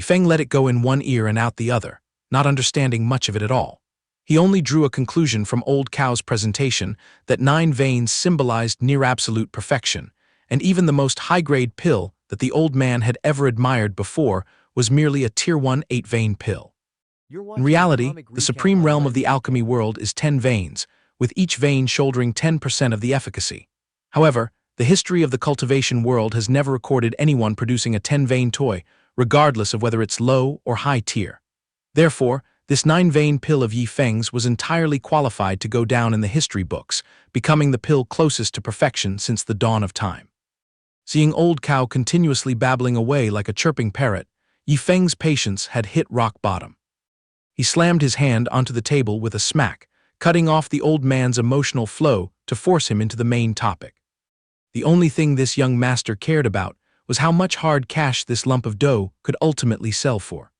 Yifeng let it go in one ear and out the other, not understanding much of it at all. He only drew a conclusion from Old Cow's presentation that 9 veins symbolized near-absolute perfection, and even the most high-grade pill that the old man had ever admired before was merely a Tier 1 8-vein pill. In reality, the supreme realm of the alchemy world is 10 veins, with each vein shouldering 10% of the efficacy. However, the history of the cultivation world has never recorded anyone producing a 10-vein toy, regardless of whether it's low or high tier. Therefore, this 9-vein pill of Yifeng's was entirely qualified to go down in the history books, becoming the pill closest to perfection since the dawn of time. Seeing Old Cow continuously babbling away like a chirping parrot, Yifeng's patience had hit rock bottom. He slammed his hand onto the table with a smack, cutting off the old man's emotional flow to force him into the main topic. The only thing this young master cared about was how much hard cash this lump of dough could ultimately sell for.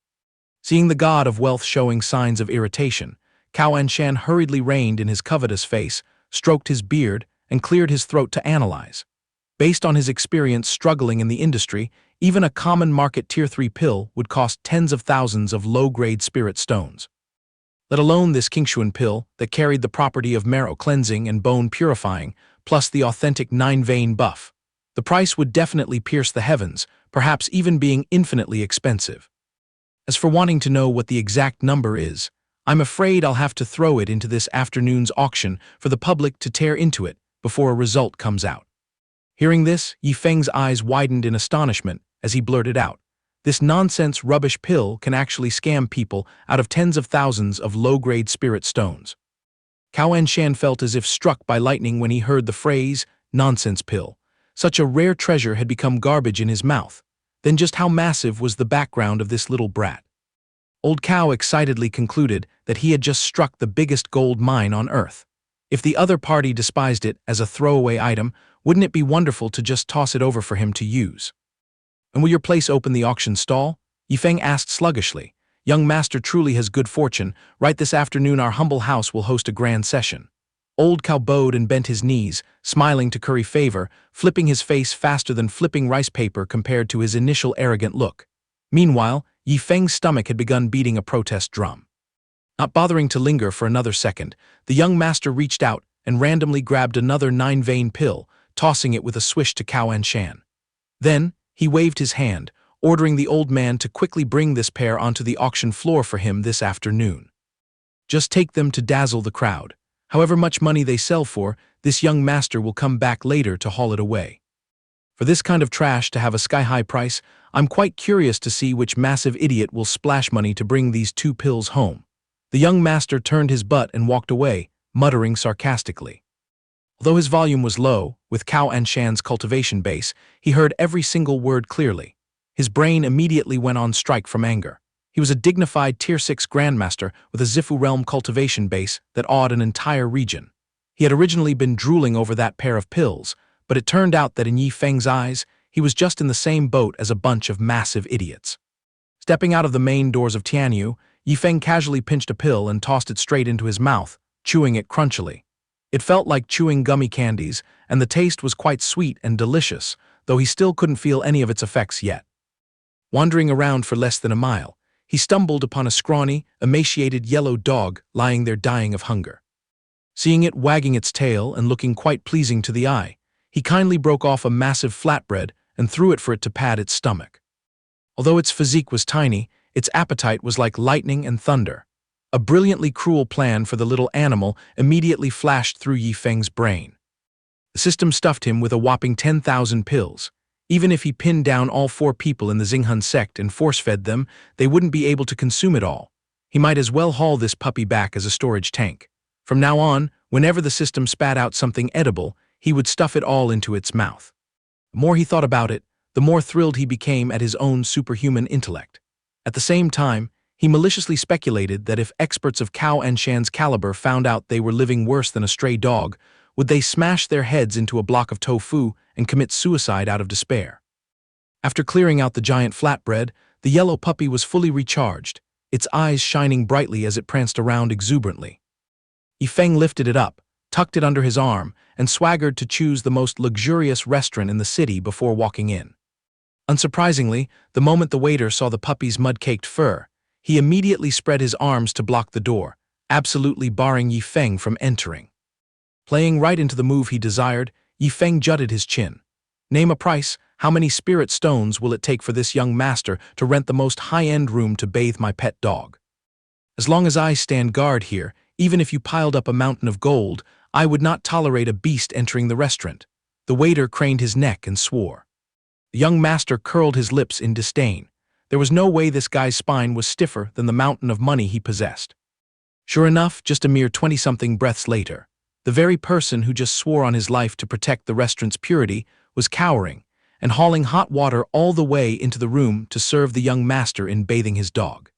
Seeing the god of wealth showing signs of irritation, Cao Anshan hurriedly reined in his covetous face, stroked his beard, and cleared his throat to analyze. Based on his experience struggling in the industry, even a common market Tier 3 pill would cost tens of thousands of low-grade spirit stones. Let alone this Qingshuan pill that carried the property of marrow cleansing and bone purifying, plus the authentic 9-vein buff. The price would definitely pierce the heavens, perhaps even being infinitely expensive. As for wanting to know what the exact number is, I'm afraid I'll have to throw it into this afternoon's auction for the public to tear into it before a result comes out. Hearing this, Yifeng's eyes widened in astonishment as he blurted out, "This nonsense rubbish pill can actually scam people out of tens of thousands of low-grade spirit stones." Cao Anshan felt as if struck by lightning when he heard the phrase, nonsense pill. Such a rare treasure had become garbage in his mouth. Then just how massive was the background of this little brat? Old Cow excitedly concluded that he had just struck the biggest gold mine on Earth. If the other party despised it as a throwaway item, wouldn't it be wonderful to just toss it over for him to use? "And will your place open the auction stall?" Yifeng asked sluggishly. "Young master truly has good fortune. Right this afternoon our humble house will host a grand session." Old Cow bowed and bent his knees, smiling to curry favor, flipping his face faster than flipping rice paper compared to his initial arrogant look. Meanwhile, Yifeng's stomach had begun beating a protest drum. Not bothering to linger for another second, the young master reached out and randomly grabbed another 9-vein pill, tossing it with a swish to Cao Anshan. Then, he waved his hand, ordering the old man to quickly bring this pair onto the auction floor for him this afternoon. "Just take them to dazzle the crowd. However much money they sell for, this young master will come back later to haul it away. For this kind of trash to have a sky-high price, I'm quite curious to see which massive idiot will splash money to bring these 2 pills home." The young master turned his butt and walked away, muttering sarcastically. Although his volume was low, with Cao Anshan's cultivation base, he heard every single word clearly. His brain immediately went on strike from anger. He was a dignified Tier 6 Grandmaster with a Zifu realm cultivation base that awed an entire region. He had originally been drooling over that pair of pills, but it turned out that in Yifeng's eyes, he was just in the same boat as a bunch of massive idiots. Stepping out of the main doors of Tianyu, Yifeng casually pinched a pill and tossed it straight into his mouth, chewing it crunchily. It felt like chewing gummy candies, and the taste was quite sweet and delicious, though he still couldn't feel any of its effects yet. Wandering around for less than a mile, he stumbled upon a scrawny, emaciated yellow dog lying there dying of hunger. Seeing it wagging its tail and looking quite pleasing to the eye, he kindly broke off a massive flatbread and threw it for it to pad its stomach. Although its physique was tiny, its appetite was like lightning and thunder. A brilliantly cruel plan for the little animal immediately flashed through Yifeng's brain. The system stuffed him with a whopping 10,000 pills. Even if he pinned down all 4 people in the Xinghan sect and force-fed them, they wouldn't be able to consume it all. He might as well haul this puppy back as a storage tank. From now on, whenever the system spat out something edible, he would stuff it all into its mouth. The more he thought about it, the more thrilled he became at his own superhuman intellect. At the same time, he maliciously speculated that if experts of Cao Anshan's caliber found out they were living worse than a stray dog, would they smash their heads into a block of tofu and commit suicide out of despair. After clearing out the giant flatbread, the yellow puppy was fully recharged, its eyes shining brightly as it pranced around exuberantly. Yifeng lifted it up, tucked it under his arm, and swaggered to choose the most luxurious restaurant in the city before walking in. Unsurprisingly, the moment the waiter saw the puppy's mud-caked fur, he immediately spread his arms to block the door, absolutely barring Yifeng from entering. Playing right into the move he desired, Yifeng jutted his chin. Name a price. How many spirit stones will it take for this young master to rent the most high-end room to bathe my pet dog? As long as I stand guard here, even if you piled up a mountain of gold, I would not tolerate a beast entering the restaurant. The waiter craned his neck and swore. The young master curled his lips in disdain. There was no way this guy's spine was stiffer than the mountain of money he possessed. Sure enough, just a mere 20-something breaths later, the very person who just swore on his life to protect the restaurant's purity was cowering and hauling hot water all the way into the room to serve the young master in bathing his dog.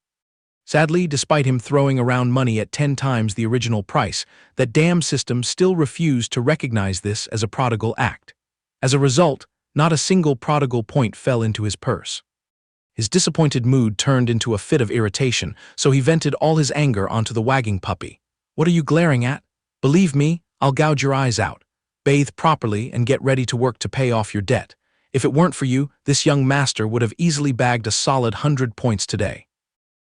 Sadly, despite him throwing around money at 10 times the original price, that damn system still refused to recognize this as a prodigal act. As a result, not a single prodigal point fell into his purse. His disappointed mood turned into a fit of irritation, so he vented all his anger onto the wagging puppy. What are you glaring at? Believe me, I'll gouge your eyes out. Bathe properly and get ready to work to pay off your debt. If it weren't for you, this young master would have easily bagged a solid 100 points today.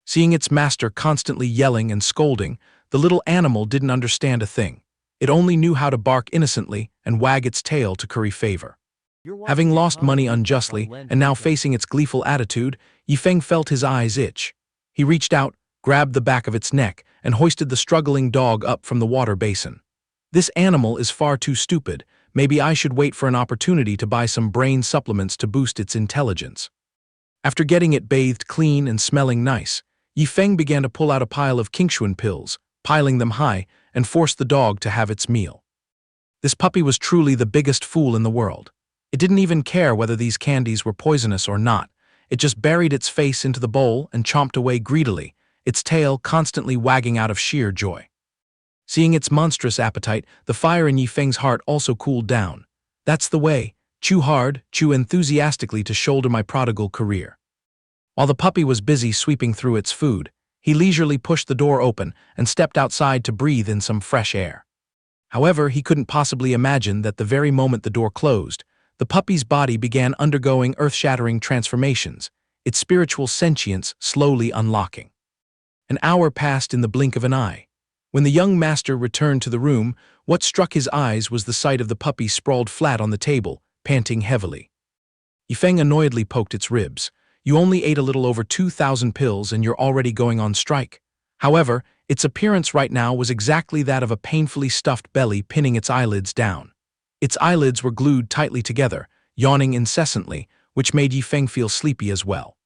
Seeing its master constantly yelling and scolding, the little animal didn't understand a thing. It only knew how to bark innocently and wag its tail to curry favor. Having lost money unjustly and now facing its gleeful attitude, Yifeng felt his eyes itch. He reached out, grabbed the back of its neck, and hoisted the struggling dog up from the water basin. This animal is far too stupid. Maybe I should wait for an opportunity to buy some brain supplements to boost its intelligence. After getting it bathed clean and smelling nice, Yifeng began to pull out a pile of Qingshuan pills, piling them high, and forced the dog to have its meal. This puppy was truly the biggest fool in the world. It didn't even care whether these candies were poisonous or not. It just buried its face into the bowl and chomped away greedily, its tail constantly wagging out of sheer joy. Seeing its monstrous appetite, the fire in Yifeng's heart also cooled down. That's the way. Chew hard, chew enthusiastically to shoulder my prodigal career. While the puppy was busy sweeping through its food, he leisurely pushed the door open and stepped outside to breathe in some fresh air. However, he couldn't possibly imagine that the very moment the door closed, the puppy's body began undergoing earth-shattering transformations, its spiritual sentience slowly unlocking. An hour passed in the blink of an eye. When the young master returned to the room, what struck his eyes was the sight of the puppy sprawled flat on the table, panting heavily. Yifeng annoyedly poked its ribs. You only ate a little over 2,000 pills and you're already going on strike. However, its appearance right now was exactly that of a painfully stuffed belly pinning its eyelids down. Its eyelids were glued tightly together, yawning incessantly, which made Yifeng feel sleepy as well.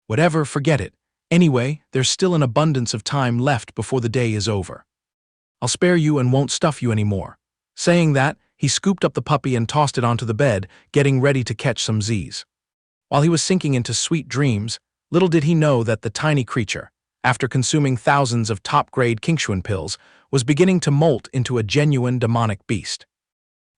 Whatever, forget it. Anyway, there's still an abundance of time left before the day is over. I'll spare you and won't stuff you anymore. Saying that, he scooped up the puppy and tossed it onto the bed, getting ready to catch some Z's. While he was sinking into sweet dreams, little did he know that the tiny creature, after consuming thousands of top-grade Qingshuan pills, was beginning to molt into a genuine demonic beast.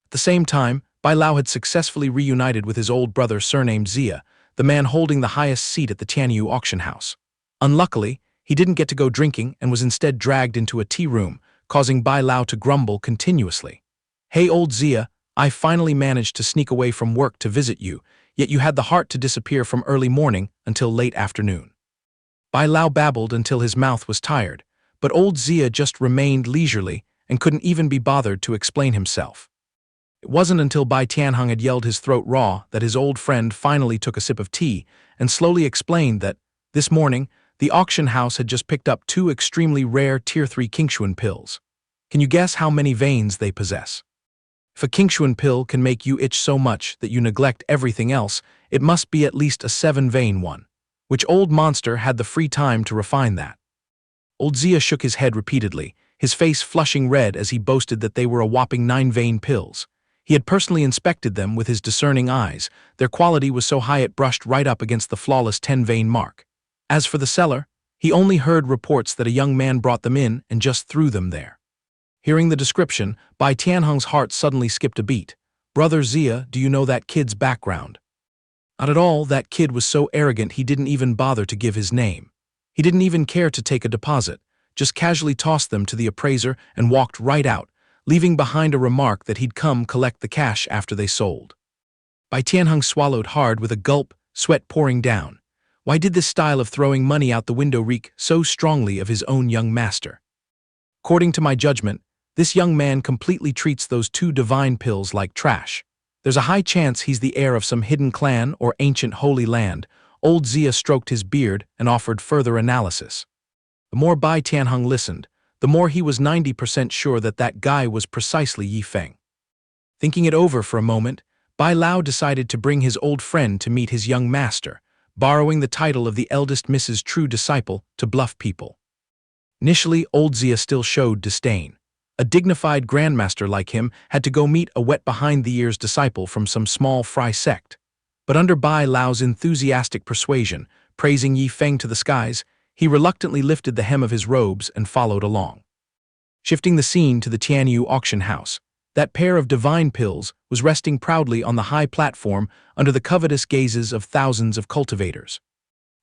At the same time, Bai Lao had successfully reunited with his old brother surnamed Xia, the man holding the highest seat at the Tianyu auction house. Unluckily, he didn't get to go drinking and was instead dragged into a tea room, causing Bai Lao to grumble continuously. Hey old Xia, I finally managed to sneak away from work to visit you, yet you had the heart to disappear from early morning until late afternoon. Bai Lao babbled until his mouth was tired, but old Xia just remained leisurely and couldn't even be bothered to explain himself. It wasn't until Bai Tianheng had yelled his throat raw that his old friend finally took a sip of tea and slowly explained that, this morning, the auction house had just picked up 2 extremely rare Tier 3 Qingshuan pills. Can you guess how many veins they possess? If a Qingshuan pill can make you itch so much that you neglect everything else, it must be at least a 7-vein one. Which old monster had the free time to refine that? Old Xia shook his head repeatedly, his face flushing red as he boasted that they were a whopping 9-vein pills. He had personally inspected them with his discerning eyes. Their quality was so high it brushed right up against the flawless 10-vein mark. As for the seller, he only heard reports that a young man brought them in and just threw them there. Hearing the description, Bai Tianheng's heart suddenly skipped a beat. Brother Xia, do you know that kid's background? Not at all. That kid was so arrogant he didn't even bother to give his name. He didn't even care to take a deposit, just casually tossed them to the appraiser and walked right out, leaving behind a remark that he'd come collect the cash after they sold. Bai Tianheng swallowed hard with a gulp, sweat pouring down. Why did this style of throwing money out the window reek so strongly of his own young master? According to my judgment, this young man completely treats those 2 divine pills like trash. There's a high chance he's the heir of some hidden clan or ancient holy land. Old Zia stroked his beard and offered further analysis. The more Bai Tianheng listened, the more he was 90% sure that that guy was precisely Yi Feng. Thinking it over for a moment, Bai Lao decided to bring his old friend to meet his young master, borrowing the title of the eldest Mrs. True Disciple to bluff people. Initially, old Zia still showed disdain. A dignified grandmaster like him had to go meet a wet-behind-the-ears disciple from some small fry sect. But under Bai Lao's enthusiastic persuasion, praising Yi Feng to the skies, he reluctantly lifted the hem of his robes and followed along. Shifting the scene to the Tianyu auction house, that pair of divine pills was resting proudly on the high platform under the covetous gazes of thousands of cultivators.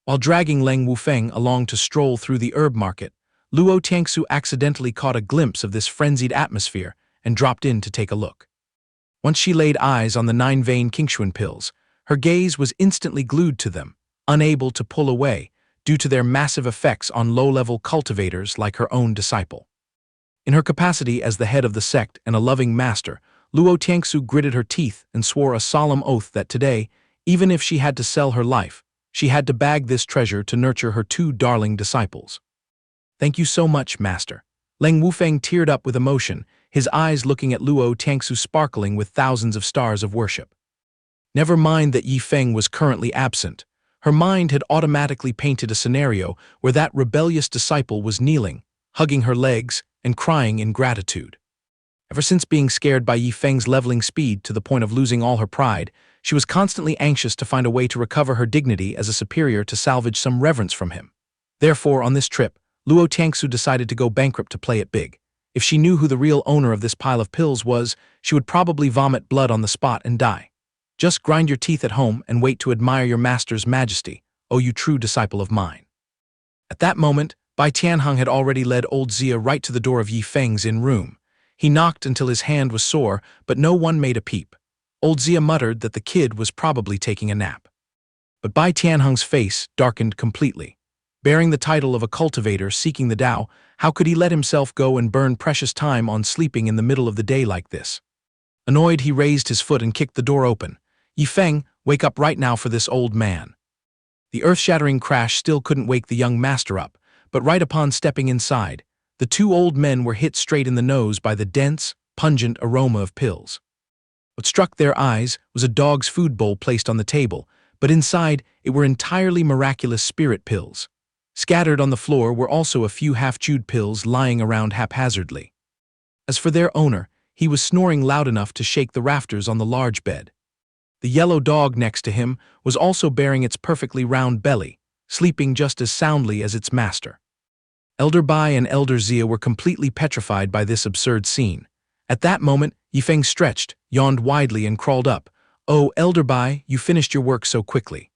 While dragging Leng Wufeng along to stroll through the herb market, Luo Tiangsu accidentally caught a glimpse of this frenzied atmosphere and dropped in to take a look. Once she laid eyes on the 9-vein Qingshuan pills, her gaze was instantly glued to them, unable to pull away, due to their massive effects on low-level cultivators like her own disciple. In her capacity as the head of the sect and a loving master, Luo Tiangsu gritted her teeth and swore a solemn oath that today, even if she had to sell her life, she had to bag this treasure to nurture her 2 darling disciples. "Thank you so much, master." Leng Wufeng teared up with emotion, his eyes looking at Luo Tiangsu sparkling with thousands of stars of worship. Never mind that Yi Feng was currently absent. Her mind had automatically painted a scenario where that rebellious disciple was kneeling, hugging her legs, and crying in gratitude. Ever since being scared by Yi Feng's leveling speed to the point of losing all her pride, she was constantly anxious to find a way to recover her dignity as a superior to salvage some reverence from him. Therefore, on this trip, Luo Tiangsu decided to go bankrupt to play it big. If she knew who the real owner of this pile of pills was, she would probably vomit blood on the spot and die. Just grind your teeth at home and wait to admire your master's majesty, O you true disciple of mine. At that moment, Bai Tianheng had already led old Zia right to the door of Yi Feng's in-room. He knocked until his hand was sore, but no one made a peep. Old Zia muttered that the kid was probably taking a nap. But Bai Tianheng's face darkened completely. Bearing the title of a cultivator seeking the Tao, how could he let himself go and burn precious time on sleeping in the middle of the day like this? Annoyed, he raised his foot and kicked the door open. "Yi Feng, wake up right now for this old man." The earth-shattering crash still couldn't wake the young master up, but right upon stepping inside, the 2 old men were hit straight in the nose by the dense, pungent aroma of pills. What struck their eyes was a dog's food bowl placed on the table, but inside it were entirely miraculous spirit pills. Scattered on the floor were also a few half-chewed pills lying around haphazardly. As for their owner, he was snoring loud enough to shake the rafters on the large bed. The yellow dog next to him was also bearing its perfectly round belly, sleeping just as soundly as its master. Elder Bai and Elder Zia were completely petrified by this absurd scene. At that moment, Yi Feng stretched, yawned widely, and crawled up. "Oh, Elder Bai, you finished your work so quickly."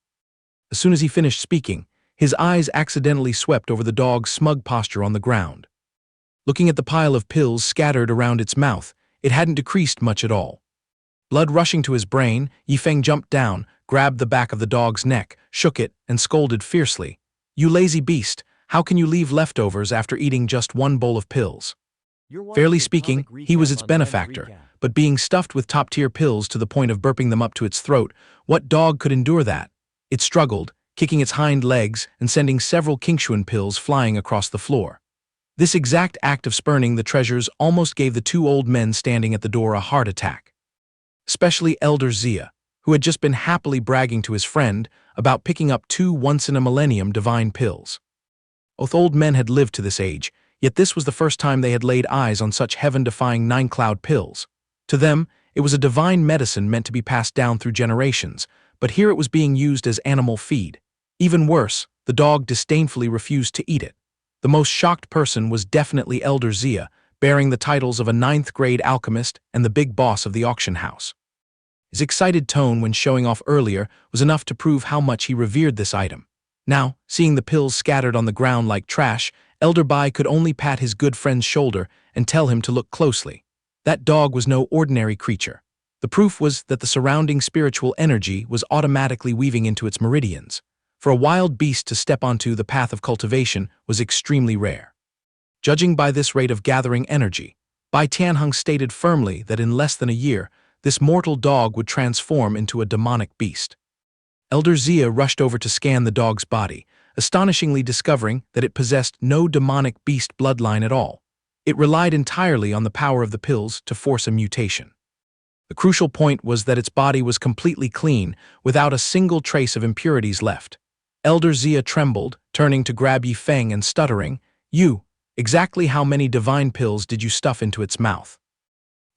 As soon as he finished speaking, his eyes accidentally swept over the dog's smug posture on the ground. Looking at the pile of pills scattered around its mouth, it hadn't decreased much at all. Blood rushing to his brain, Yi Feng jumped down, grabbed the back of the dog's neck, shook it, and scolded fiercely. "You lazy beast, how can you leave leftovers after eating just 1 bowl of pills?" Fairly speaking, he was its benefactor, but being stuffed with top-tier pills to the point of burping them up to its throat, what dog could endure that? It struggled, kicking its hind legs and sending several Qingshuan pills flying across the floor. This exact act of spurning the treasures almost gave the 2 old men standing at the door a heart attack. Especially Elder Zia, who had just been happily bragging to his friend about picking up 2 once-in-a-millennium divine pills. Both old men had lived to this age, yet this was the first time they had laid eyes on such heaven-defying 9-cloud pills. To them, it was a divine medicine meant to be passed down through generations, but here it was being used as animal feed. Even worse, the dog disdainfully refused to eat it. The most shocked person was definitely Elder Zia, bearing the titles of a 9th-grade alchemist and the big boss of the auction house. His excited tone when showing off earlier was enough to prove how much he revered this item. Now, seeing the pills scattered on the ground like trash, Elder Bai could only pat his good friend's shoulder and tell him to look closely. That dog was no ordinary creature. The proof was that the surrounding spiritual energy was automatically weaving into its meridians. For a wild beast to step onto the path of cultivation was extremely rare. Judging by this rate of gathering energy, Bai Tianheng stated firmly that in less than a year, this mortal dog would transform into a demonic beast. Elder Zia rushed over to scan the dog's body, astonishingly discovering that it possessed no demonic beast bloodline at all. It relied entirely on the power of the pills to force a mutation. The crucial point was that its body was completely clean, without a single trace of impurities left. Elder Zia trembled, turning to grab Yifeng and stuttering, "You, exactly how many divine pills did you stuff into its mouth?"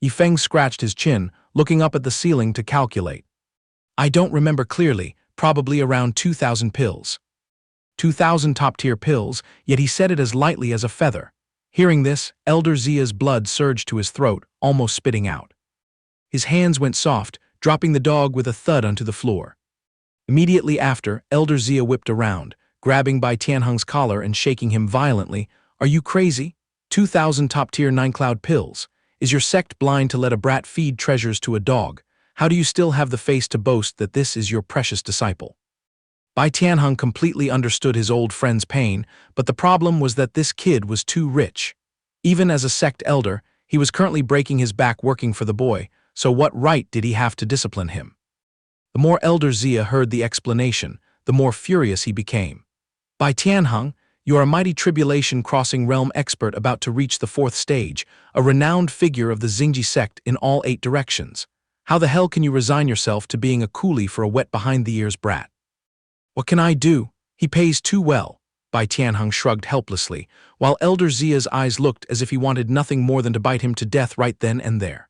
Yifeng scratched his chin, looking up at the ceiling to calculate. "I don't remember clearly, probably around 2,000 pills." 2,000 top-tier pills, yet he said it as lightly as a feather. Hearing this, Elder Zia's blood surged to his throat, almost spitting out. His hands went soft, dropping the dog with a thud onto the floor. Immediately after, Elder Zia whipped around, grabbing Bai Tianheng's collar and shaking him violently. "Are you crazy? 2,000 top-tier 9-cloud pills. Is your sect blind to let a brat feed treasures to a dog? How do you still have the face to boast that this is your precious disciple?" Bai Tianheng completely understood his old friend's pain, but the problem was that this kid was too rich. Even as a sect elder, he was currently breaking his back working for the boy, so what right did he have to discipline him? The more Elder Zia heard the explanation, the more furious he became. "Bai Tianheng, you are a mighty tribulation-crossing realm expert about to reach the 4th stage, a renowned figure of the Xingji sect in all 8 directions. How the hell can you resign yourself to being a coolie for a wet behind-the-ears brat?" "What can I do? He pays too well," Bai Tianheng shrugged helplessly, while Elder Zia's eyes looked as if he wanted nothing more than to bite him to death right then and there.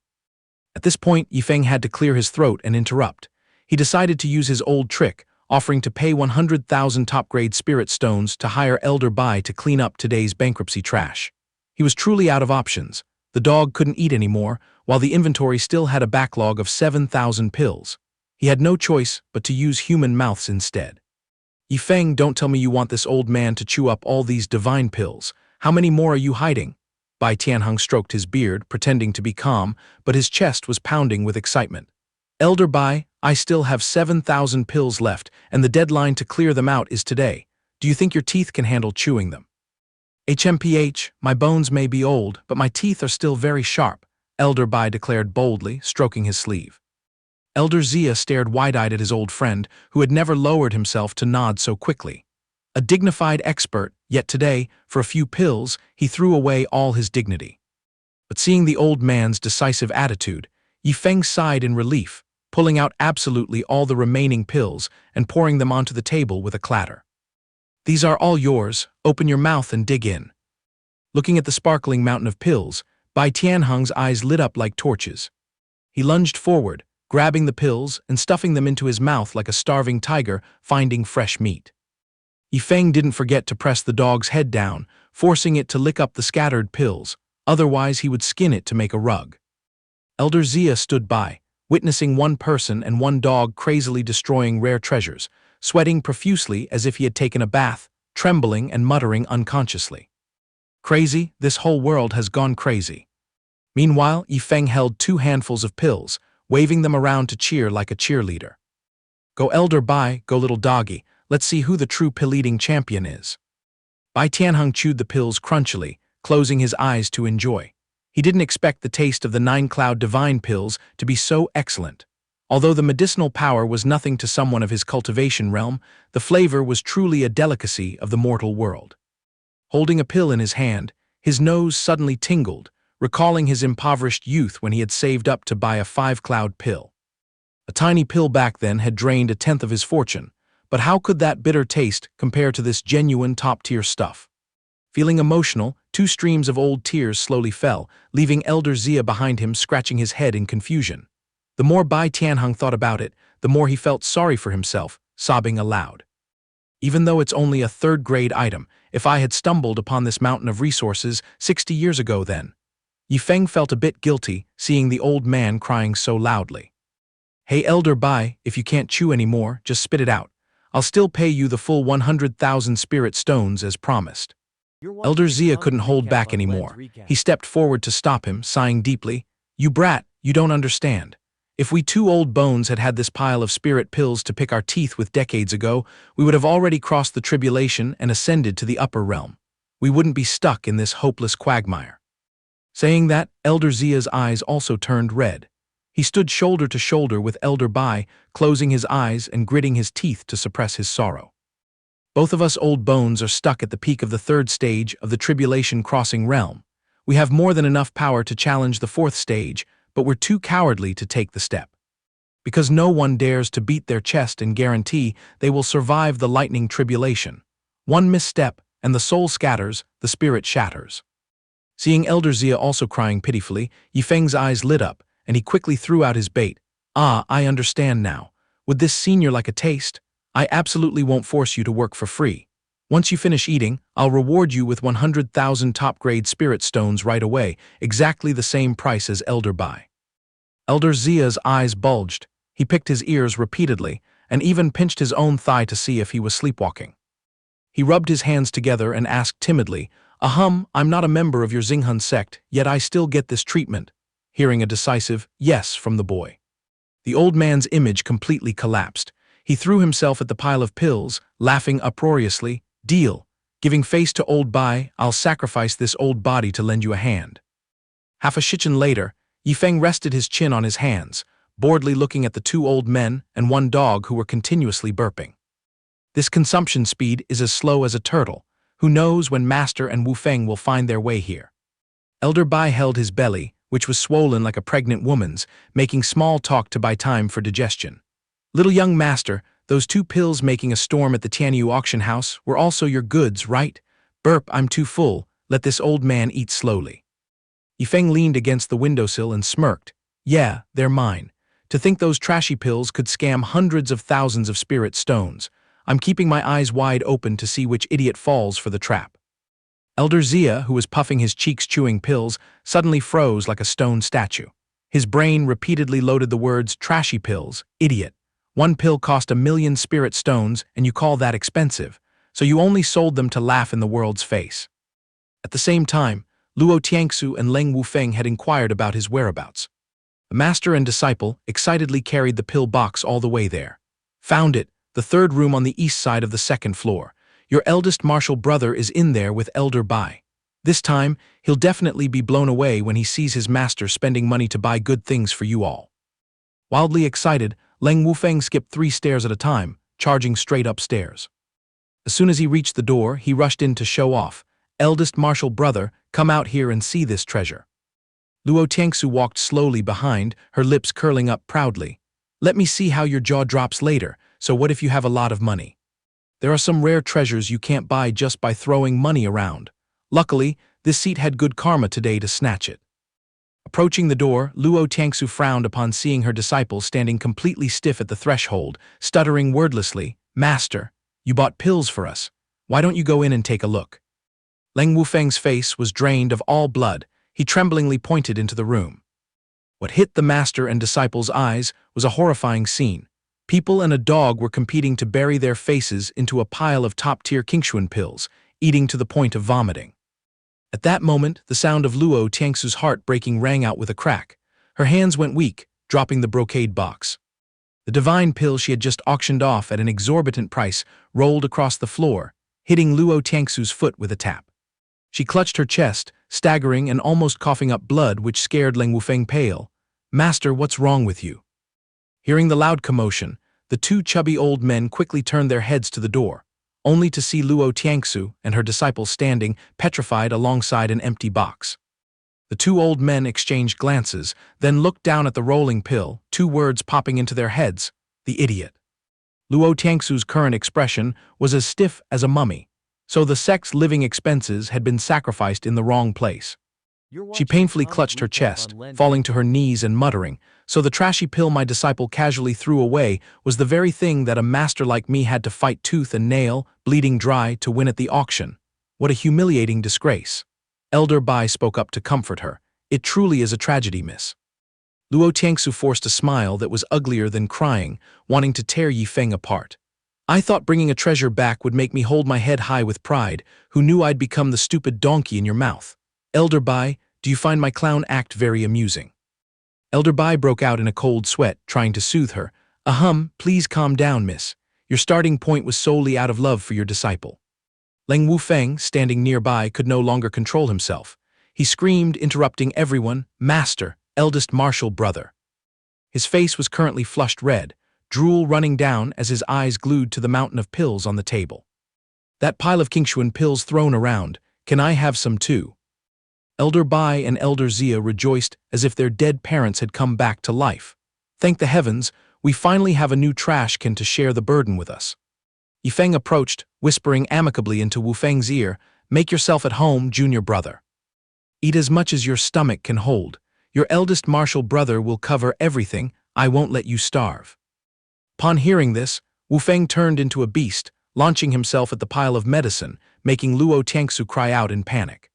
At this point, Yifeng had to clear his throat and interrupt. He decided to use his old trick, offering to pay 100,000 top-grade spirit stones to hire Elder Bai to clean up today's bankruptcy trash. He was truly out of options. The dog couldn't eat anymore, while the inventory still had a backlog of 7,000 pills. He had no choice but to use human mouths instead. "Yifeng, don't tell me you want this old man to chew up all these divine pills. How many more are you hiding?" Bai Tianheng stroked his beard, pretending to be calm, but his chest was pounding with excitement. "Elder Bai, I still have 7,000 pills left, and the deadline to clear them out is today. Do you think your teeth can handle chewing them?" "HMPH, my bones may be old, but my teeth are still very sharp," Elder Bai declared boldly, stroking his sleeve. Elder Zia stared wide-eyed at his old friend, who had never lowered himself to nod so quickly. A dignified expert, yet today, for a few pills, he threw away all his dignity. But seeing the old man's decisive attitude, Yifeng sighed in relief, pulling out absolutely all the remaining pills and pouring them onto the table with a clatter. "These are all yours, open your mouth and dig in." Looking at the sparkling mountain of pills, Bai Tianheng's eyes lit up like torches. He lunged forward, grabbing the pills and stuffing them into his mouth like a starving tiger finding fresh meat. Yifeng didn't forget to press the dog's head down, forcing it to lick up the scattered pills, otherwise he would skin it to make a rug. Elder Zia stood by, witnessing one person and one dog crazily destroying rare treasures, sweating profusely as if he had taken a bath, trembling and muttering unconsciously. "Crazy, this whole world has gone crazy." Meanwhile, Yifeng held 2 handfuls of pills, waving them around to cheer like a cheerleader. "Go Elder Bai, go little doggy, let's see who the true pill-eating champion is." Bai Tianheng chewed the pills crunchily, closing his eyes to enjoy. He didn't expect the taste of the 9-cloud divine pills to be so excellent. Although the medicinal power was nothing to someone of his cultivation realm, the flavor was truly a delicacy of the mortal world. Holding a pill in his hand, his nose suddenly tingled, recalling his impoverished youth when he had saved up to buy a 5-cloud pill. A tiny pill back then had drained 1/10 of his fortune, but how could that bitter taste compare to this genuine top-tier stuff? Feeling emotional, 2 streams of old tears slowly fell, leaving Elder Zia behind him scratching his head in confusion. The more Bai Tianheng thought about it, the more he felt sorry for himself, sobbing aloud. "Even though it's only a 3rd-grade item, if I had stumbled upon this mountain of resources 60 years ago then." Yifeng felt a bit guilty, seeing the old man crying so loudly. "Hey Elder Bai, if you can't chew anymore, just spit it out. I'll still pay you the full 100,000 spirit stones as promised." Elder Zia couldn't hold back anymore. He stepped forward to stop him, sighing deeply. "You brat, you don't understand. If we two old bones had had this pile of spirit pills to pick our teeth with decades ago, we would have already crossed the tribulation and ascended to the upper realm. We wouldn't be stuck in this hopeless quagmire. Saying that, Elder Zia's eyes also turned red. He stood shoulder to shoulder with Elder Bai, closing his eyes and gritting his teeth to suppress his sorrow. Both of us old bones are stuck at the peak of the third stage of the tribulation crossing realm. We have more than enough power to challenge the fourth stage, but we're too cowardly to take the step. Because no one dares to beat their chest and guarantee they will survive the lightning tribulation. One misstep, and the soul scatters, the spirit shatters. Seeing Elder Zia also crying pitifully, Yifeng's eyes lit up, and he quickly threw out his bait. "Ah, I understand now. Would this senior like a taste? I absolutely won't force you to work for free. Once you finish eating, I'll reward you with 100,000 top-grade spirit stones right away, exactly the same price as Elder Bai." Elder Zia's eyes bulged. He picked his ears repeatedly, and even pinched his own thigh to see if he was sleepwalking. He rubbed his hands together and asked timidly, I'm not a member of your Xinghun sect, yet I still get this treatment," hearing a decisive yes from the boy. The old man's image completely collapsed. He threw himself at the pile of pills, laughing uproariously. "Deal. Giving face to old Bai, I'll sacrifice this old body to lend you a hand." Half a shichen later, Yifeng rested his chin on his hands, boredly looking at the two old men and one dog who were continuously burping. This consumption speed is as slow as a turtle. Who knows when Master and Wu Feng will find their way here? Elder Bai held his belly, which was swollen like a pregnant woman's, making small talk to buy time for digestion. "Little young master, those 2 pills making a storm at the Tianyu auction house were also your goods, right? Burp, I'm too full, let this old man eat slowly." Yifeng leaned against the windowsill and smirked. "Yeah, they're mine. To think those trashy pills could scam hundreds of thousands of spirit stones. I'm keeping my eyes wide open to see which idiot falls for the trap." Elder Zia, who was puffing his cheeks chewing pills, suddenly froze like a stone statue. His brain repeatedly loaded the words trashy pills, idiot. 1 pill cost 1,000,000 spirit stones, and you call that expensive, so you only sold them to laugh in the world's face. At the same time, Luo Tiangsu and Leng Wufeng had inquired about his whereabouts. The master and disciple excitedly carried the pill box all the way there. "Found it. The 3rd room on the east side of the 2nd floor. Your eldest martial brother is in there with Elder Bai. This time, he'll definitely be blown away when he sees his master spending money to buy good things for you all." Wildly excited, Leng Wufeng skipped 3 stairs at a time, charging straight upstairs. As soon as he reached the door, he rushed in to show off. "Eldest martial brother, come out here and see this treasure." Luo Tiangsu walked slowly behind, her lips curling up proudly. "Let me see how your jaw drops later. So what if you have a lot of money? There are some rare treasures you can't buy just by throwing money around. Luckily, this seat had good karma today to snatch it." Approaching the door, Luo Tiangsu frowned upon seeing her disciple standing completely stiff at the threshold, stuttering wordlessly, "Master, you bought pills for us. Why don't you go in and take a look?" Leng Wufeng's face was drained of all blood. He tremblingly pointed into the room. What hit the master and disciple's eyes was a horrifying scene. People and a dog were competing to bury their faces into a pile of top-tier Qingshuan pills, eating to the point of vomiting. At that moment, the sound of Luo Tiangsu's heart breaking rang out with a crack. Her hands went weak, dropping the brocade box. The divine pill she had just auctioned off at an exorbitant price rolled across the floor, hitting Luo Tiangsu's foot with a tap. She clutched her chest, staggering and almost coughing up blood, which scared Leng Wufeng pale. "Master, what's wrong with you?" Hearing the loud commotion, the 2 chubby old men quickly turned their heads to the door, only to see Luo Tiangsu and her disciple standing, petrified alongside an empty box. The 2 old men exchanged glances, then looked down at the rolling pill, 2 words popping into their heads: the idiot. Luo Tiangsu's current expression was as stiff as a mummy, so the sect's living expenses had been sacrificed in the wrong place. She painfully clutched her chest, falling to her knees and muttering, "So the trashy pill my disciple casually threw away was the very thing that a master like me had to fight tooth and nail, bleeding dry, to win at the auction. What a humiliating disgrace." Elder Bai spoke up to comfort her. "It truly is a tragedy, miss." Luo Tiangsu forced a smile that was uglier than crying, wanting to tear Yifeng apart. "I thought bringing a treasure back would make me hold my head high with pride. Who knew I'd become the stupid donkey in your mouth? Elder Bai, do you find my clown act very amusing?" Elder Bai broke out in a cold sweat, trying to soothe her. Please calm down, miss. Your starting point was solely out of love for your disciple. Leng Wufeng, standing nearby, could no longer control himself. He screamed, interrupting everyone, "Master, eldest martial brother." His face was currently flushed red, drool running down as his eyes glued to the mountain of pills on the table. "That pile of Qingshuan pills thrown around, can I have some too?" Elder Bai and Elder Xia rejoiced as if their dead parents had come back to life. "Thank the heavens, we finally have a new trash can to share the burden with us." Yifeng approached, whispering amicably into Wufeng's ear, "Make yourself at home, junior brother. Eat as much as your stomach can hold. Your eldest martial brother will cover everything. I won't let you starve." Upon hearing this, Wufeng turned into a beast, launching himself at the pile of medicine, making Luo Tiangsu cry out in panic.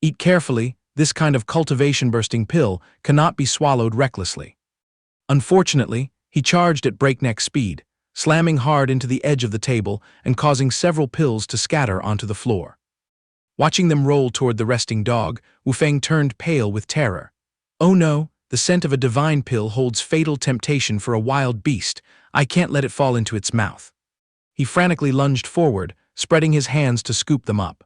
"Eat carefully, this kind of cultivation-bursting pill cannot be swallowed recklessly." Unfortunately, he charged at breakneck speed, slamming hard into the edge of the table and causing several pills to scatter onto the floor. Watching them roll toward the resting dog, Wufeng turned pale with terror. "Oh no, the scent of a divine pill holds fatal temptation for a wild beast. I can't let it fall into its mouth." He frantically lunged forward, spreading his hands to scoop them up.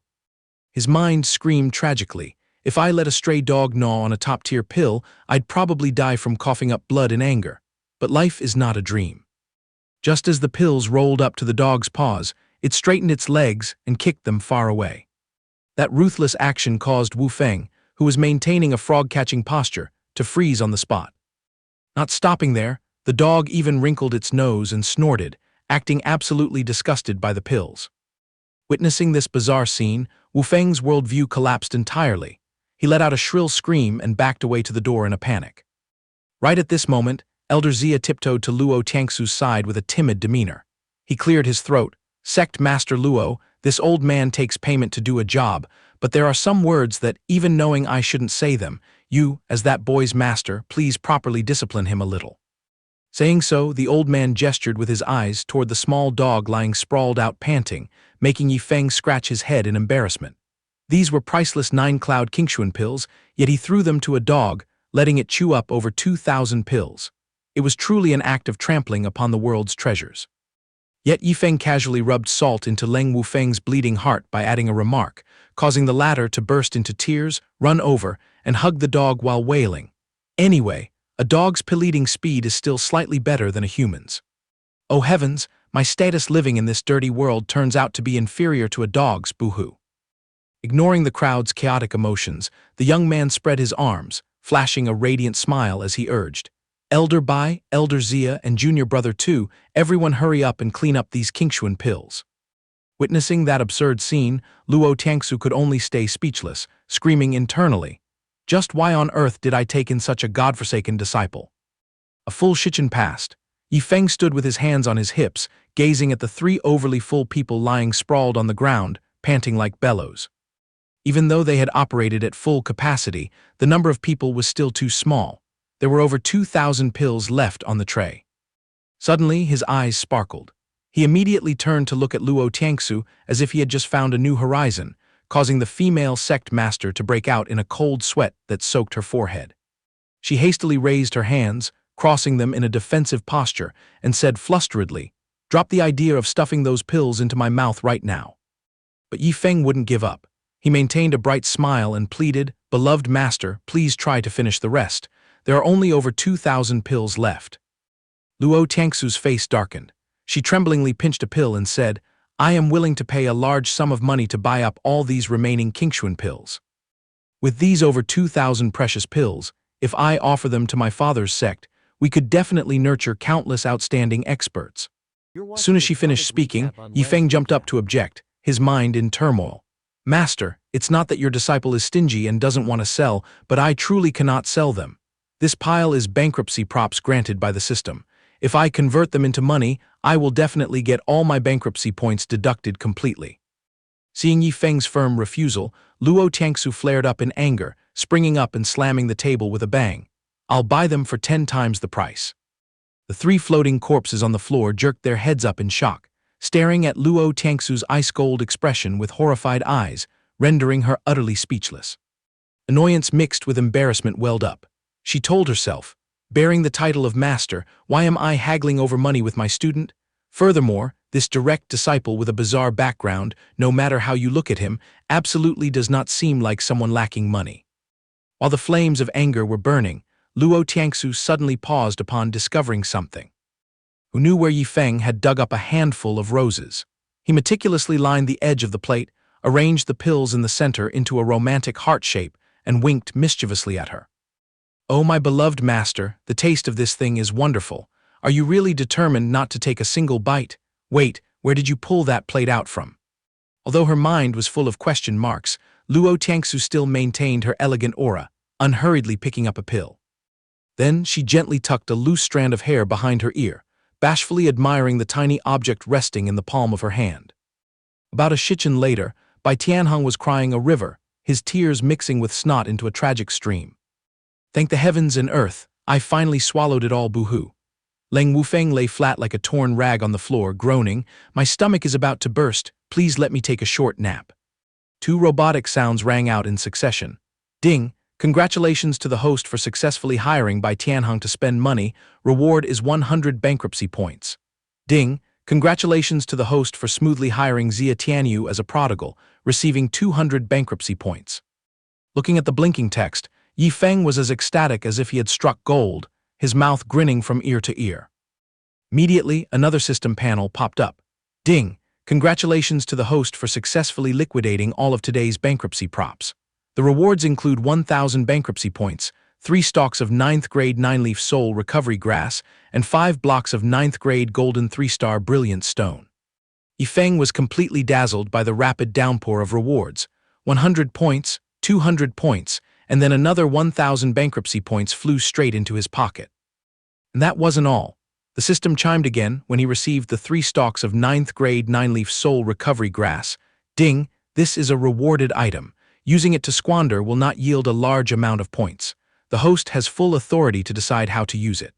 His mind screamed tragically, "If I let a stray dog gnaw on a top-tier pill, I'd probably die from coughing up blood in anger. But life is not a dream." Just as the pills rolled up to the dog's paws, it straightened its legs and kicked them far away. That ruthless action caused Wufeng, who was maintaining a frog-catching posture, to freeze on the spot. Not stopping there, the dog even wrinkled its nose and snorted, acting absolutely disgusted by the pills. Witnessing this bizarre scene, Wufeng's worldview collapsed entirely. He let out a shrill scream and backed away to the door in a panic. Right at this moment, Elder Xia tiptoed to Luo Tiangsu's side with a timid demeanor. He cleared his throat. "Sect Master Luo, this old man takes payment to do a job, but there are some words that, even knowing I shouldn't say them, you, as that boy's master, please properly discipline him a little." Saying so, the old man gestured with his eyes toward the small dog lying sprawled out panting, making Yifeng scratch his head in embarrassment. These were priceless 9-cloud Qingshuan pills, yet he threw them to a dog, letting it chew up over 2,000 pills. It was truly an act of trampling upon the world's treasures. Yet Yifeng casually rubbed salt into Leng Wufeng's bleeding heart by adding a remark, causing the latter to burst into tears, run over, and hug the dog while wailing. "Anyway, a dog's pill-eating speed is still slightly better than a human's. Oh heavens, my status living in this dirty world turns out to be inferior to a dog's, boo-hoo." Ignoring the crowd's chaotic emotions, the young man spread his arms, flashing a radiant smile as he urged, "Elder Bai, Elder Xia, and Junior Brother 2, everyone hurry up and clean up these Qingshuan pills." Witnessing that absurd scene, Luo Tiangsu could only stay speechless, screaming internally, "Just why on earth did I take in such a godforsaken disciple?" A full shichen passed. Yifeng stood with his hands on his hips, gazing at the 3 overly full people lying sprawled on the ground, panting like bellows. Even though they had operated at full capacity, the number of people was still too small. There were over 2,000 pills left on the tray. Suddenly, his eyes sparkled. He immediately turned to look at Luo Tiangsu as if he had just found a new horizon, causing the female sect master to break out in a cold sweat that soaked her forehead. She hastily raised her hands, crossing them in a defensive posture, and said flusteredly, "Drop the idea of stuffing those pills into my mouth right now." But Yifeng wouldn't give up. He maintained a bright smile and pleaded, "Beloved master, please try to finish the rest. There are only over 2,000 pills left." Luo Tiangsu's face darkened. She tremblingly pinched a pill and said, "I am willing to pay a large sum of money to buy up all these remaining Qingshuan pills. With these over 2,000 precious pills, if I offer them to my father's sect, we could definitely nurture countless outstanding experts." As soon as she finished speaking, Yifeng jumped up to object, his mind in turmoil. "Master, it's not that your disciple is stingy and doesn't want to sell, but I truly cannot sell them. This pile is bankruptcy props granted by the system. If I convert them into money, I will definitely get all my bankruptcy points deducted completely." Seeing Yifeng's firm refusal, Luo Tiangsu flared up in anger, springing up and slamming the table with a bang. "I'll buy them for 10 times the price." The 3 floating corpses on the floor jerked their heads up in shock, staring at Luo Tiangsu's ice-cold expression with horrified eyes, rendering her utterly speechless. Annoyance mixed with embarrassment welled up. She told herself, bearing the title of master, why am I haggling over money with my student? Furthermore, this direct disciple with a bizarre background, no matter how you look at him, absolutely does not seem like someone lacking money. While the flames of anger were burning, Luo Tiangsu suddenly paused upon discovering something. Who knew where Yifeng had dug up a handful of roses? He meticulously lined the edge of the plate, arranged the pills in the center into a romantic heart shape, and winked mischievously at her. "Oh, my beloved master, the taste of this thing is wonderful. Are you really determined not to take a single bite? Wait, where did you pull that plate out from?" Although her mind was full of question marks, Luo Tiangsu still maintained her elegant aura, unhurriedly picking up a pill. Then she gently tucked a loose strand of hair behind her ear, bashfully admiring the tiny object resting in the palm of her hand. About a shichen later, Bai Tianheng was crying a river, his tears mixing with snot into a tragic stream. "Thank the heavens and earth, I finally swallowed it all, boo-hoo." Leng Wufeng lay flat like a torn rag on the floor, groaning, "My stomach is about to burst, please let me take a short nap." Two robotic sounds rang out in succession. Ding! Congratulations to the host for successfully hiring Bai Tianheng to spend money. Reward is 100 bankruptcy points. Ding! Congratulations to the host for smoothly hiring Xia Tianyu as a prodigal, receiving 200 bankruptcy points. Looking at the blinking text, Yifeng was as ecstatic as if he had struck gold, his mouth grinning from ear to ear. Immediately, another system panel popped up. Ding! Congratulations to the host for successfully liquidating all of today's bankruptcy props. The rewards include 1,000 bankruptcy points, 3 stalks of 9th grade 9-leaf soul recovery grass, and 5 blocks of 9th grade golden 3-star brilliant stone. Yifeng was completely dazzled by the rapid downpour of rewards. 100 points, 200 points, and then another 1,000 bankruptcy points flew straight into his pocket. And that wasn't all. The system chimed again when he received the 3 stalks of 9th grade 9-leaf soul recovery grass. Ding! This is a rewarded item. Using it to squander will not yield a large amount of points. The host has full authority to decide how to use it.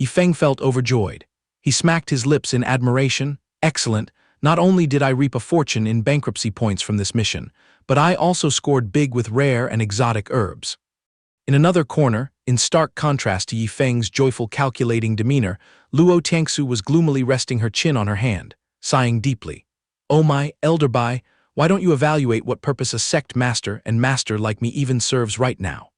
Yifeng felt overjoyed. He smacked his lips in admiration. Excellent, not only did I reap a fortune in bankruptcy points from this mission, but I also scored big with rare and exotic herbs. In another corner, in stark contrast to Yifeng's joyful calculating demeanor, Luo Tiangsu was gloomily resting her chin on her hand, sighing deeply. "Oh my, Elder Bai, why don't you evaluate what purpose a sect master and master like me even serves right now?"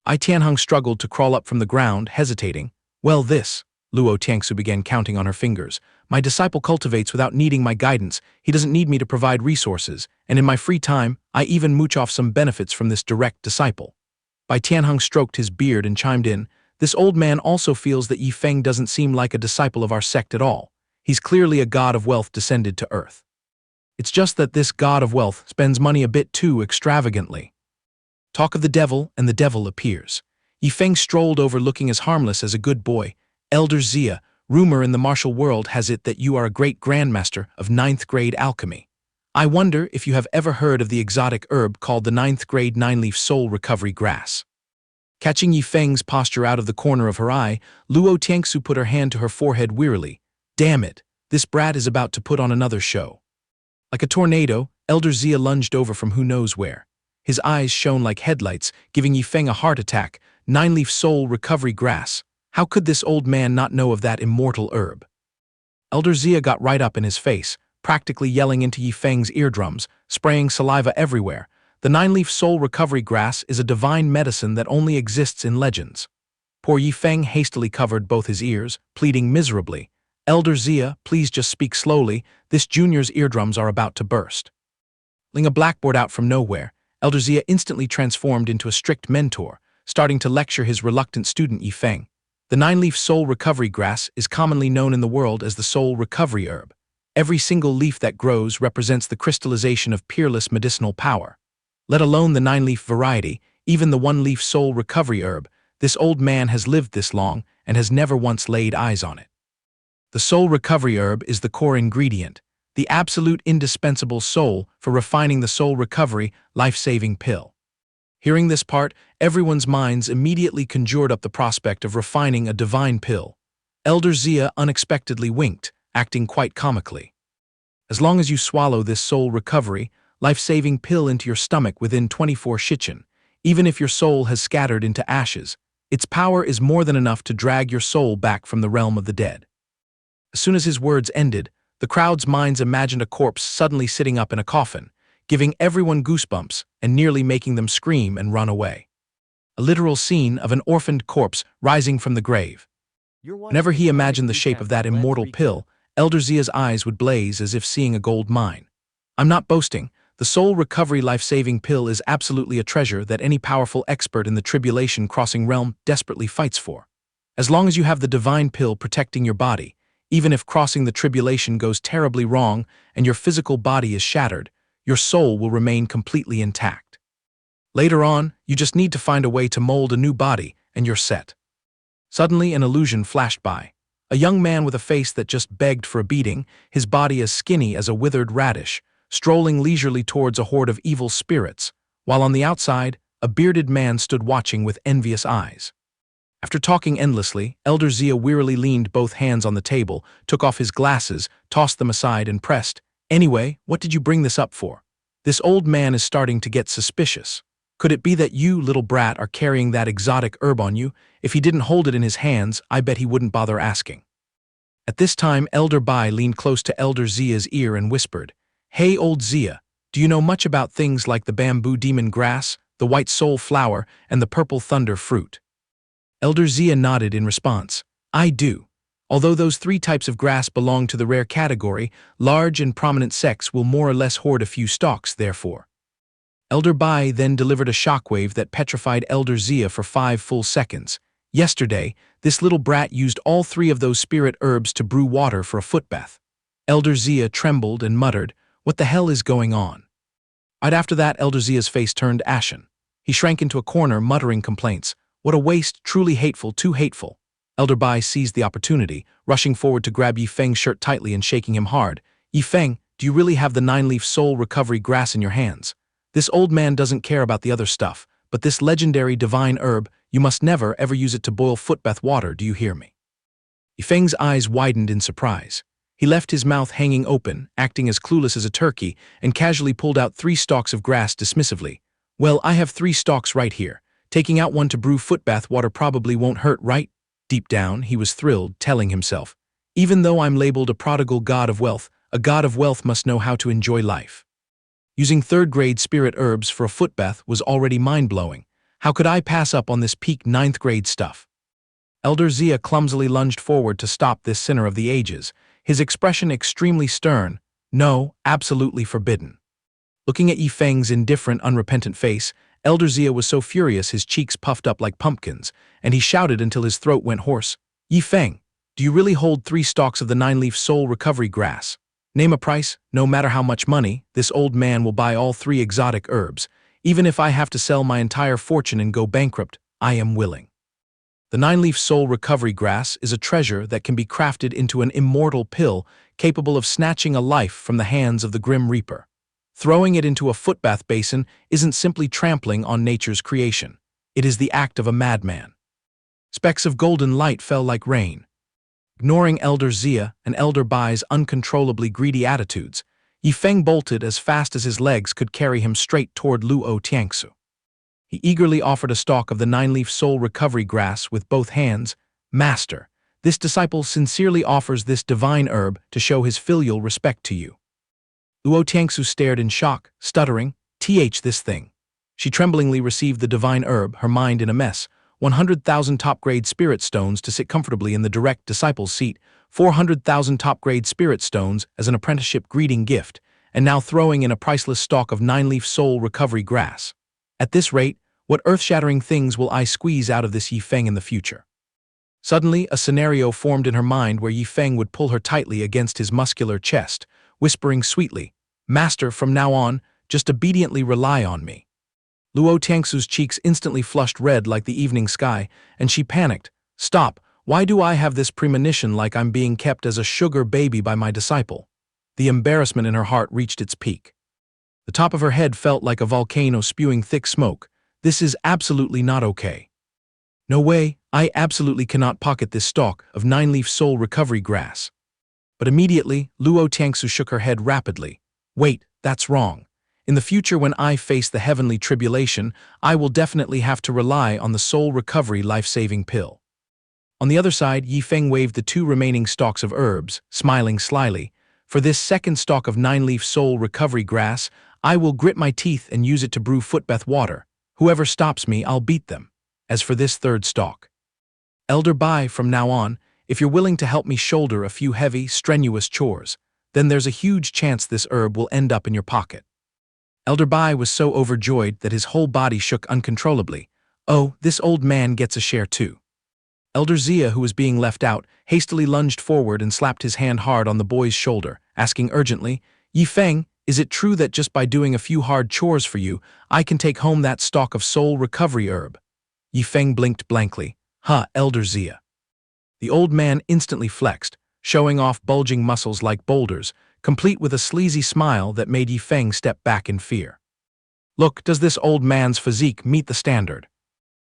Ai Tianheng struggled to crawl up from the ground, hesitating. "Well, this," Luo Tiangsu began counting on her fingers. "My disciple cultivates without needing my guidance. He doesn't need me to provide resources, and in my free time, I even mooch off some benefits from this direct disciple." Bai Tianheng stroked his beard and chimed in, "This old man also feels that Yifeng doesn't seem like a disciple of our sect at all. He's clearly a god of wealth descended to earth. It's just that this god of wealth spends money a bit too extravagantly." Talk of the devil, and the devil appears. Yifeng strolled over looking as harmless as a good boy. "Elder Xia, rumor in the martial world has it that you are a great grandmaster of 9th grade alchemy. I wonder if you have ever heard of the exotic herb called the 9th grade 9-leaf soul recovery grass." Catching Yifeng's posture out of the corner of her eye, Luo Tiangsu put her hand to her forehead wearily. "Damn it, this brat is about to put on another show." Like a tornado, Elder Xia lunged over from who knows where. His eyes shone like headlights, giving Yifeng a heart attack. 9-leaf soul recovery grass. How could this old man not know of that immortal herb? Elder Xia got right up in his face, practically yelling into Yifeng's eardrums, spraying saliva everywhere. "The 9-leaf soul recovery grass is a divine medicine that only exists in legends." Poor Yifeng hastily covered both his ears, pleading miserably, "Elder Xia, please just speak slowly, this junior's eardrums are about to burst." Ling a blackboard out from nowhere, Elder Xia instantly transformed into a strict mentor, starting to lecture his reluctant student Yifeng. The 9-leaf soul recovery grass is commonly known in the world as the soul recovery herb. Every single leaf that grows represents the crystallization of peerless medicinal power. Let alone the 9-leaf variety, even the 1-leaf soul recovery herb, this old man has lived this long and has never once laid eyes on it. The soul recovery herb is the core ingredient, the absolute indispensable soul for refining the soul recovery life-saving pill. Hearing this part, everyone's minds immediately conjured up the prospect of refining a divine pill. Elder Xia unexpectedly winked, acting quite comically. "As long as you swallow this soul recovery, life-saving pill into your stomach within 24 shichen, Even if your soul has scattered into ashes, its power is more than enough to drag your soul back from the realm of the dead." As soon as his words ended, the crowd's minds imagined a corpse suddenly sitting up in a coffin, giving everyone goosebumps and nearly making them scream and run away. A literal scene of an orphaned corpse rising from the grave. You're Whenever watching a he dramatic imagined the shape recap of on that immortal Let's Recap. pill, Elder Zia's eyes would blaze as if seeing a gold mine. "I'm not boasting. The soul recovery life-saving pill is absolutely a treasure that any powerful expert in the tribulation crossing realm desperately fights for. As long as you have the divine pill protecting your body, even if crossing the tribulation goes terribly wrong and your physical body is shattered, your soul will remain completely intact. Later on, you just need to find a way to mold a new body and you're set." Suddenly, an illusion flashed by. A young man with a face that just begged for a beating, his body as skinny as a withered radish, strolling leisurely towards a horde of evil spirits, while on the outside, a bearded man stood watching with envious eyes. After talking endlessly, Elder Zia wearily leaned both hands on the table, took off his glasses, tossed them aside and pressed, "Anyway, what did you bring this up for? This old man is starting to get suspicious. Could it be that you, little brat, are carrying that exotic herb on you? If he didn't hold it in his hands, I bet he wouldn't bother asking." At this time, Elder Bai leaned close to Elder Zia's ear and whispered, "Hey, old Zia, do you know much about things like the bamboo demon grass, the white soul flower, and the purple thunder fruit?" Elder Zia nodded in response. "I do. Although those three types of grass belong to the rare category, large and prominent sects will more or less hoard a few stalks, therefore." Elder Bai then delivered a shockwave that petrified Elder Zia for 5 full seconds. "Yesterday, this little brat used all 3 of those spirit herbs to brew water for a footbath." Elder Zia trembled and muttered, "What the hell is going on?" Right after that, Elder Zia's face turned ashen. He shrank into a corner, muttering complaints. "What a waste, truly hateful, too hateful." Elder Bai seized the opportunity, rushing forward to grab Yi Feng's shirt tightly and shaking him hard. "Yi Feng, do you really have the 9-leaf soul recovery grass in your hands? This old man doesn't care about the other stuff, but this legendary divine herb, you must never ever use it to boil footbath water, do you hear me?" Yi Feng's eyes widened in surprise. He left his mouth hanging open, acting as clueless as a turkey, and casually pulled out 3 stalks of grass dismissively. "Well, I have 3 stalks right here. Taking out one to brew footbath water probably won't hurt, right?" Deep down, he was thrilled, telling himself, "Even though I'm labeled a prodigal god of wealth, a god of wealth must know how to enjoy life." Using 3rd-grade spirit herbs for a footbath was already mind-blowing. How could I pass up on this peak 9th-grade stuff? Elder Zia clumsily lunged forward to stop this sinner of the ages, his expression extremely stern. "No, absolutely forbidden." Looking at Yi Feng's indifferent, unrepentant face, Elder Zia was so furious his cheeks puffed up like pumpkins, and he shouted until his throat went hoarse. "Yi Feng, do you really hold 3 stalks of the 9-leaf soul recovery grass? Name a price. No matter how much money, this old man will buy all 3 exotic herbs. Even if I have to sell my entire fortune and go bankrupt, I am willing." The 9-leaf soul recovery grass is a treasure that can be crafted into an immortal pill capable of snatching a life from the hands of the Grim Reaper. Throwing it into a footbath basin isn't simply trampling on nature's creation. It is the act of a madman. Specks of golden light fell like rain. Ignoring Elder Zia and Elder Bai's uncontrollably greedy attitudes, Yi Feng bolted as fast as his legs could carry him straight toward Luo Tiangsu. He eagerly offered a stalk of the 9-leaf soul recovery grass with both hands. "Master, this disciple sincerely offers this divine herb to show his filial respect to you." Luo Tiangsu stared in shock, stuttering, This thing." She tremblingly received the divine herb, her mind in a mess. 100,000 top-grade spirit stones to sit comfortably in the direct disciple's seat, 400,000 top-grade spirit stones as an apprenticeship greeting gift, and now throwing in a priceless stalk of 9-leaf soul recovery grass. At this rate, what earth-shattering things will I squeeze out of this Yi Feng in the future? Suddenly, a scenario formed in her mind where Yi Feng would pull her tightly against his muscular chest, whispering sweetly, "Master, from now on, just obediently rely on me." Luo Tiangsu's cheeks instantly flushed red like the evening sky, and she panicked. "Stop, why do I have this premonition like I'm being kept as a sugar baby by my disciple?" The embarrassment in her heart reached its peak. The top of her head felt like a volcano spewing thick smoke. "This is absolutely not okay. No way, I absolutely cannot pocket this stalk of 9-leaf soul recovery grass." But immediately, Luo Tiangsu shook her head rapidly. "Wait, that's wrong. In the future when I face the heavenly tribulation, I will definitely have to rely on the soul recovery life-saving pill. On the other side, Yi Feng waved the 2 remaining stalks of herbs, smiling slyly. For this second stalk of 9-leaf soul recovery grass, I will grit my teeth and use it to brew footbath water. Whoever stops me, I'll beat them. As for this third stalk, Elder Bai, from now on, if you're willing to help me shoulder a few heavy, strenuous chores, then there's a huge chance this herb will end up in your pocket. Elder Bai was so overjoyed that his whole body shook uncontrollably. Oh, this old man gets a share too. Elder Zia, who was being left out, hastily lunged forward and slapped his hand hard on the boy's shoulder, asking urgently, Yi Feng, is it true that just by doing a few hard chores for you, I can take home that stalk of soul recovery herb? Yi Feng blinked blankly. Elder Zia. The old man instantly flexed, showing off bulging muscles like boulders, complete with a sleazy smile that made Yi Feng step back in fear. Look, does this old man's physique meet the standard?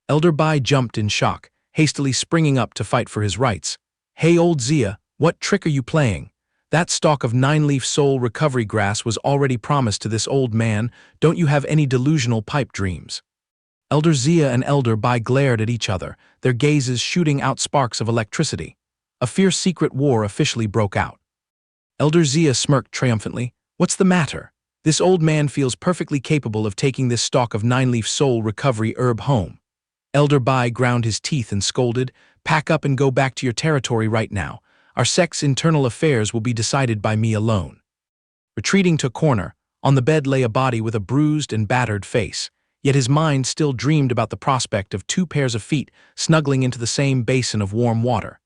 Elder Bai jumped in shock, hastily springing up to fight for his rights. Hey old Zia, what trick are you playing? That stalk of 9-leaf soul recovery grass was already promised to this old man. Don't you have any delusional pipe dreams? Elder Zia and Elder Bai glared at each other, their gazes shooting out sparks of electricity. A fierce secret war officially broke out. Elder Zia smirked triumphantly. What's the matter? This old man feels perfectly capable of taking this stalk of 9-leaf soul recovery herb home. Elder Bai ground his teeth and scolded, pack up and go back to your territory right now. Our sect's internal affairs will be decided by me alone. Retreating to a corner, on the bed lay a body with a bruised and battered face, yet his mind still dreamed about the prospect of 2 pairs of feet snuggling into the same basin of warm water.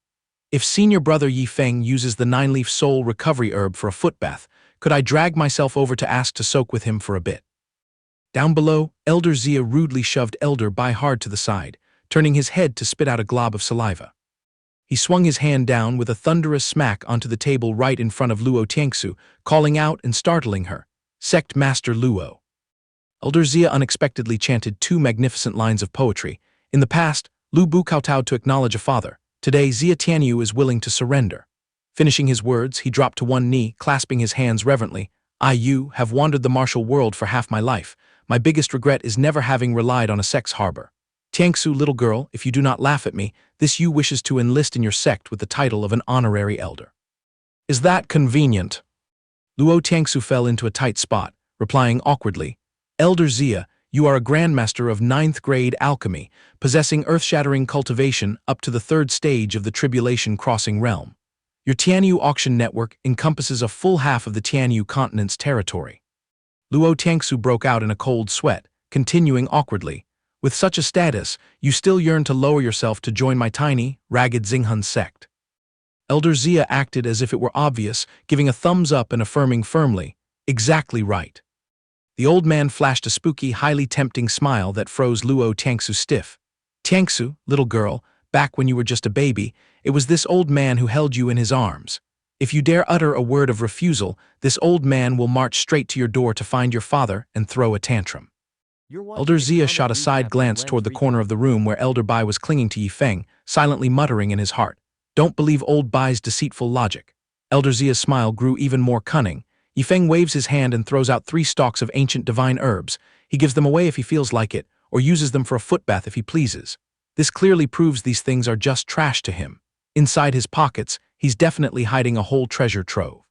If senior brother Yi Feng uses the 9-leaf soul recovery herb for a footbath, could I drag myself over to ask to soak with him for a bit? Down below, Elder Zia rudely shoved Elder Bai hard to the side, turning his head to spit out a glob of saliva. He swung his hand down with a thunderous smack onto the table right in front of Luo Tiangsu, calling out and startling her, Sect Master Luo. Elder Zia unexpectedly chanted 2 magnificent lines of poetry. In the past, Lu Bu kowtowed to acknowledge a father. Today, Zia Tianyu is willing to surrender. Finishing his words, he dropped to one knee, clasping his hands reverently. I have wandered the martial world for half my life. My biggest regret is never having relied on a sex harbor. Tiangsu, little girl, if you do not laugh at me, this Yu wishes to enlist in your sect with the title of an honorary elder. Is that convenient? Luo Tiangsu fell into a tight spot, replying awkwardly, Elder Zia, you are a grandmaster of 9th grade alchemy, possessing earth-shattering cultivation up to the 3rd stage of the Tribulation Crossing realm. Your Tianyu auction network encompasses a full half of the Tianyu continent's territory. Luo Tiangsu broke out in a cold sweat, continuing awkwardly, with such a status, you still yearn to lower yourself to join my tiny, ragged Xinghun sect. Elder Zia acted as if it were obvious, giving a thumbs up and affirming firmly, exactly right. The old man flashed a spooky, highly tempting smile that froze Luo Tiangsu stiff. Tiangsu, little girl, back when you were just a baby, it was this old man who held you in his arms. If you dare utter a word of refusal, this old man will march straight to your door to find your father and throw a tantrum. Elder Zia shot a side glance toward the corner of the room where Elder Bai was clinging to Yi Feng, silently muttering in his heart, Don't believe old Bai's deceitful logic. Elder Zia's smile grew even more cunning. Yi Feng waves his hand and throws out 3 stalks of ancient divine herbs. He gives them away if he feels like it, or uses them for a footbath if he pleases. This clearly proves these things are just trash to him. Inside his pockets, he's definitely hiding a whole treasure trove.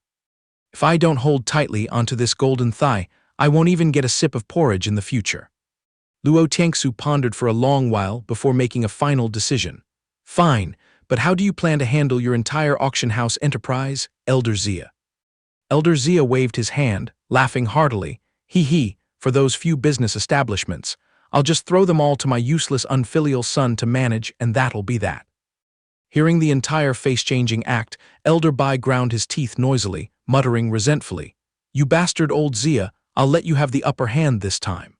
If I don't hold tightly onto this golden thigh, I won't even get a sip of porridge in the future. Luo Tiangsu pondered for a long while before making a final decision. Fine, but how do you plan to handle your entire auction house enterprise, Elder Zia? Elder Zia waved his hand, laughing heartily. He, for those few business establishments. I'll just throw them all to my useless unfilial son to manage, and that'll be that. Hearing the entire face-changing act, Elder Bai ground his teeth noisily, muttering resentfully, You bastard old Zia, I'll let you have the upper hand this time.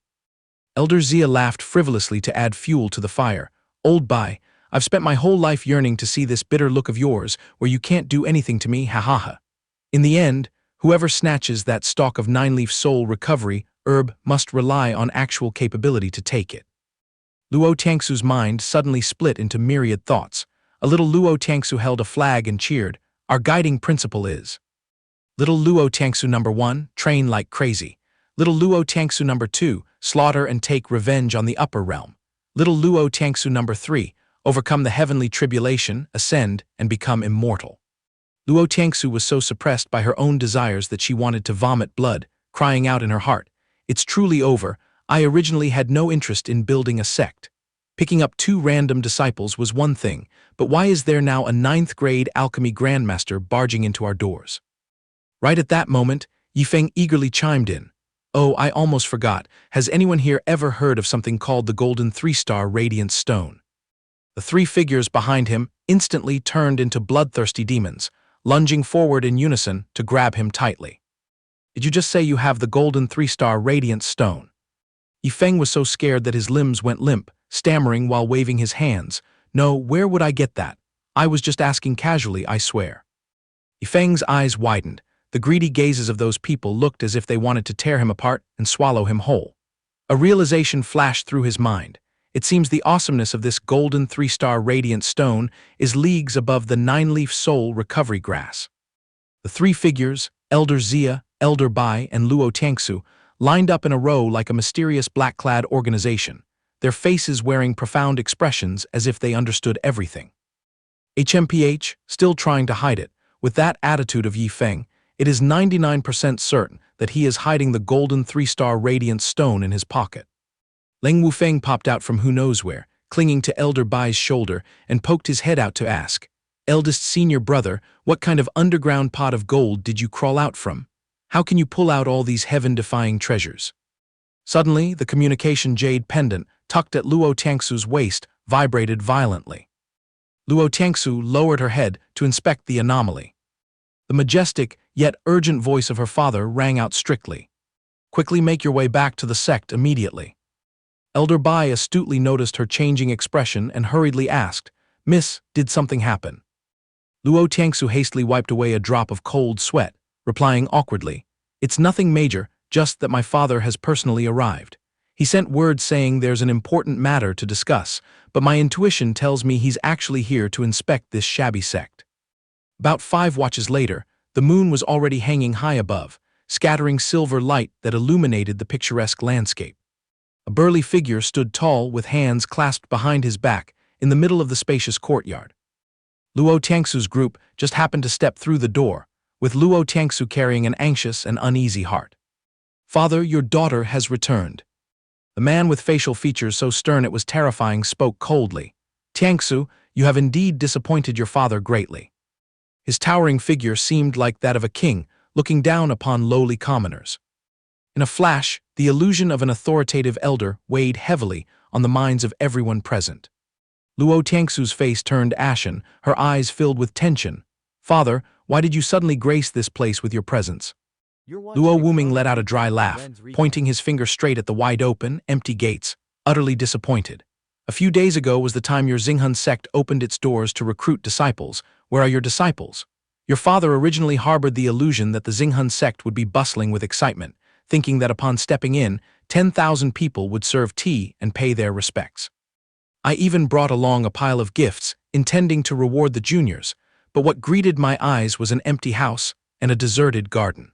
Elder Zia laughed frivolously to add fuel to the fire. Old Bai, I've spent my whole life yearning to see this bitter look of yours, where you can't do anything to me, ha. In the end, whoever snatches that stalk of 9-leaf soul recovery herb must rely on actual capability to take it. Luo Tiangsu's mind suddenly split into myriad thoughts. A little Luo Tiangsu held a flag and cheered, Our guiding principle is. Little Luo Tiangsu number 1, train like crazy. Little Luo Tangsu number 2, slaughter and take revenge on the upper realm. Little Luo Tangsu number 3, overcome the heavenly tribulation, ascend, and become immortal. Luo Tangsu was so suppressed by her own desires that she wanted to vomit blood, crying out in her heart, "It's truly over. I originally had no interest in building a sect. Picking up 2 random disciples was one thing, but why is there now a 9th-grade alchemy grandmaster barging into our doors?" Right at that moment, Yifeng eagerly chimed in. "Oh, I almost forgot. Has anyone here ever heard of something called the Golden 3-Star Radiant Stone?" The 3 figures behind him instantly turned into bloodthirsty demons, lunging forward in unison to grab him tightly. "Did you just say you have the Golden 3-Star Radiant Stone?" Yifeng was so scared that his limbs went limp, stammering while waving his hands. "No, where would I get that? I was just asking casually, I swear." Yifeng's eyes widened. The greedy gazes of those people looked as if they wanted to tear him apart and swallow him whole. A realization flashed through his mind. It seems the awesomeness of this Golden 3-Star Radiant Stone is leagues above the 9-leaf soul recovery grass. The 3 figures, Elder Xia, Elder Bai, and Luo Tangsu, lined up in a row like a mysterious black-clad organization, their faces wearing profound expressions as if they understood everything. HMPH, still trying to hide it, with that attitude of Yifeng, it is 99% certain that he is hiding the Golden 3-Star Radiant Stone in his pocket. Leng Wufeng popped out from who knows where, clinging to Elder Bai's shoulder, and poked his head out to ask, "Eldest senior brother, what kind of underground pot of gold did you crawl out from? How can you pull out all these heaven-defying treasures?" Suddenly, the communication jade pendant, tucked at Luo Tangsu's waist, vibrated violently. Luo Tangsu lowered her head to inspect the anomaly. The majestic, yet urgent voice of her father rang out strictly. "Quickly make your way back to the sect immediately." Elder Bai astutely noticed her changing expression and hurriedly asked, "Miss, did something happen?" Luo Tangsu hastily wiped away a drop of cold sweat, replying awkwardly, "It's nothing major, just that my father has personally arrived. He sent word saying there's an important matter to discuss, but my intuition tells me he's actually here to inspect this shabby sect." About 5 watches later, the moon was already hanging high above, scattering silver light that illuminated the picturesque landscape. A burly figure stood tall with hands clasped behind his back in the middle of the spacious courtyard. Luo Tangsu's group just happened to step through the door, with Luo Tangsu carrying an anxious and uneasy heart. "Father, your daughter has returned." The man with facial features so stern it was terrifying spoke coldly. "Tangsu, you have indeed disappointed your father greatly." His towering figure seemed like that of a king, looking down upon lowly commoners. In a flash, the illusion of an authoritative elder weighed heavily on the minds of everyone present. Luo Tangsu's face turned ashen, her eyes filled with tension. "Father, why did you suddenly grace this place with your presence?" Luo Wuming let out a dry laugh, pointing his finger straight at the wide-open, empty gates, utterly disappointed. "A few days ago was the time your Xinghun sect opened its doors to recruit disciples. Where are your disciples? Your father originally harbored the illusion that the Xinghun sect would be bustling with excitement, thinking that upon stepping in, 10,000 people would serve tea and pay their respects. I even brought along a pile of gifts, intending to reward the juniors, but what greeted my eyes was an empty house and a deserted garden."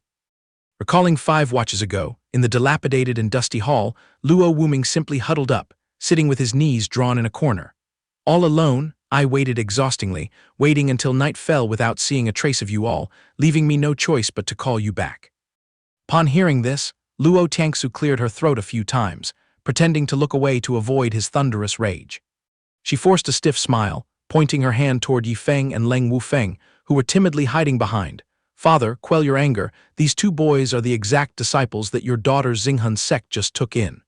Recalling 5 watches ago, in the dilapidated and dusty hall, Luo Wuming simply huddled up, sitting with his knees drawn in a corner. "All alone, I waited exhaustingly, waiting until night fell without seeing a trace of you all, leaving me no choice but to call you back." Upon hearing this, Luo Tangsu cleared her throat a few times, pretending to look away to avoid his thunderous rage. She forced a stiff smile, pointing her hand toward Yifeng and Leng Wufeng, who were timidly hiding behind. "Father, quell your anger. These 2 boys are the exact disciples that your daughter's Xinghun sect just took in.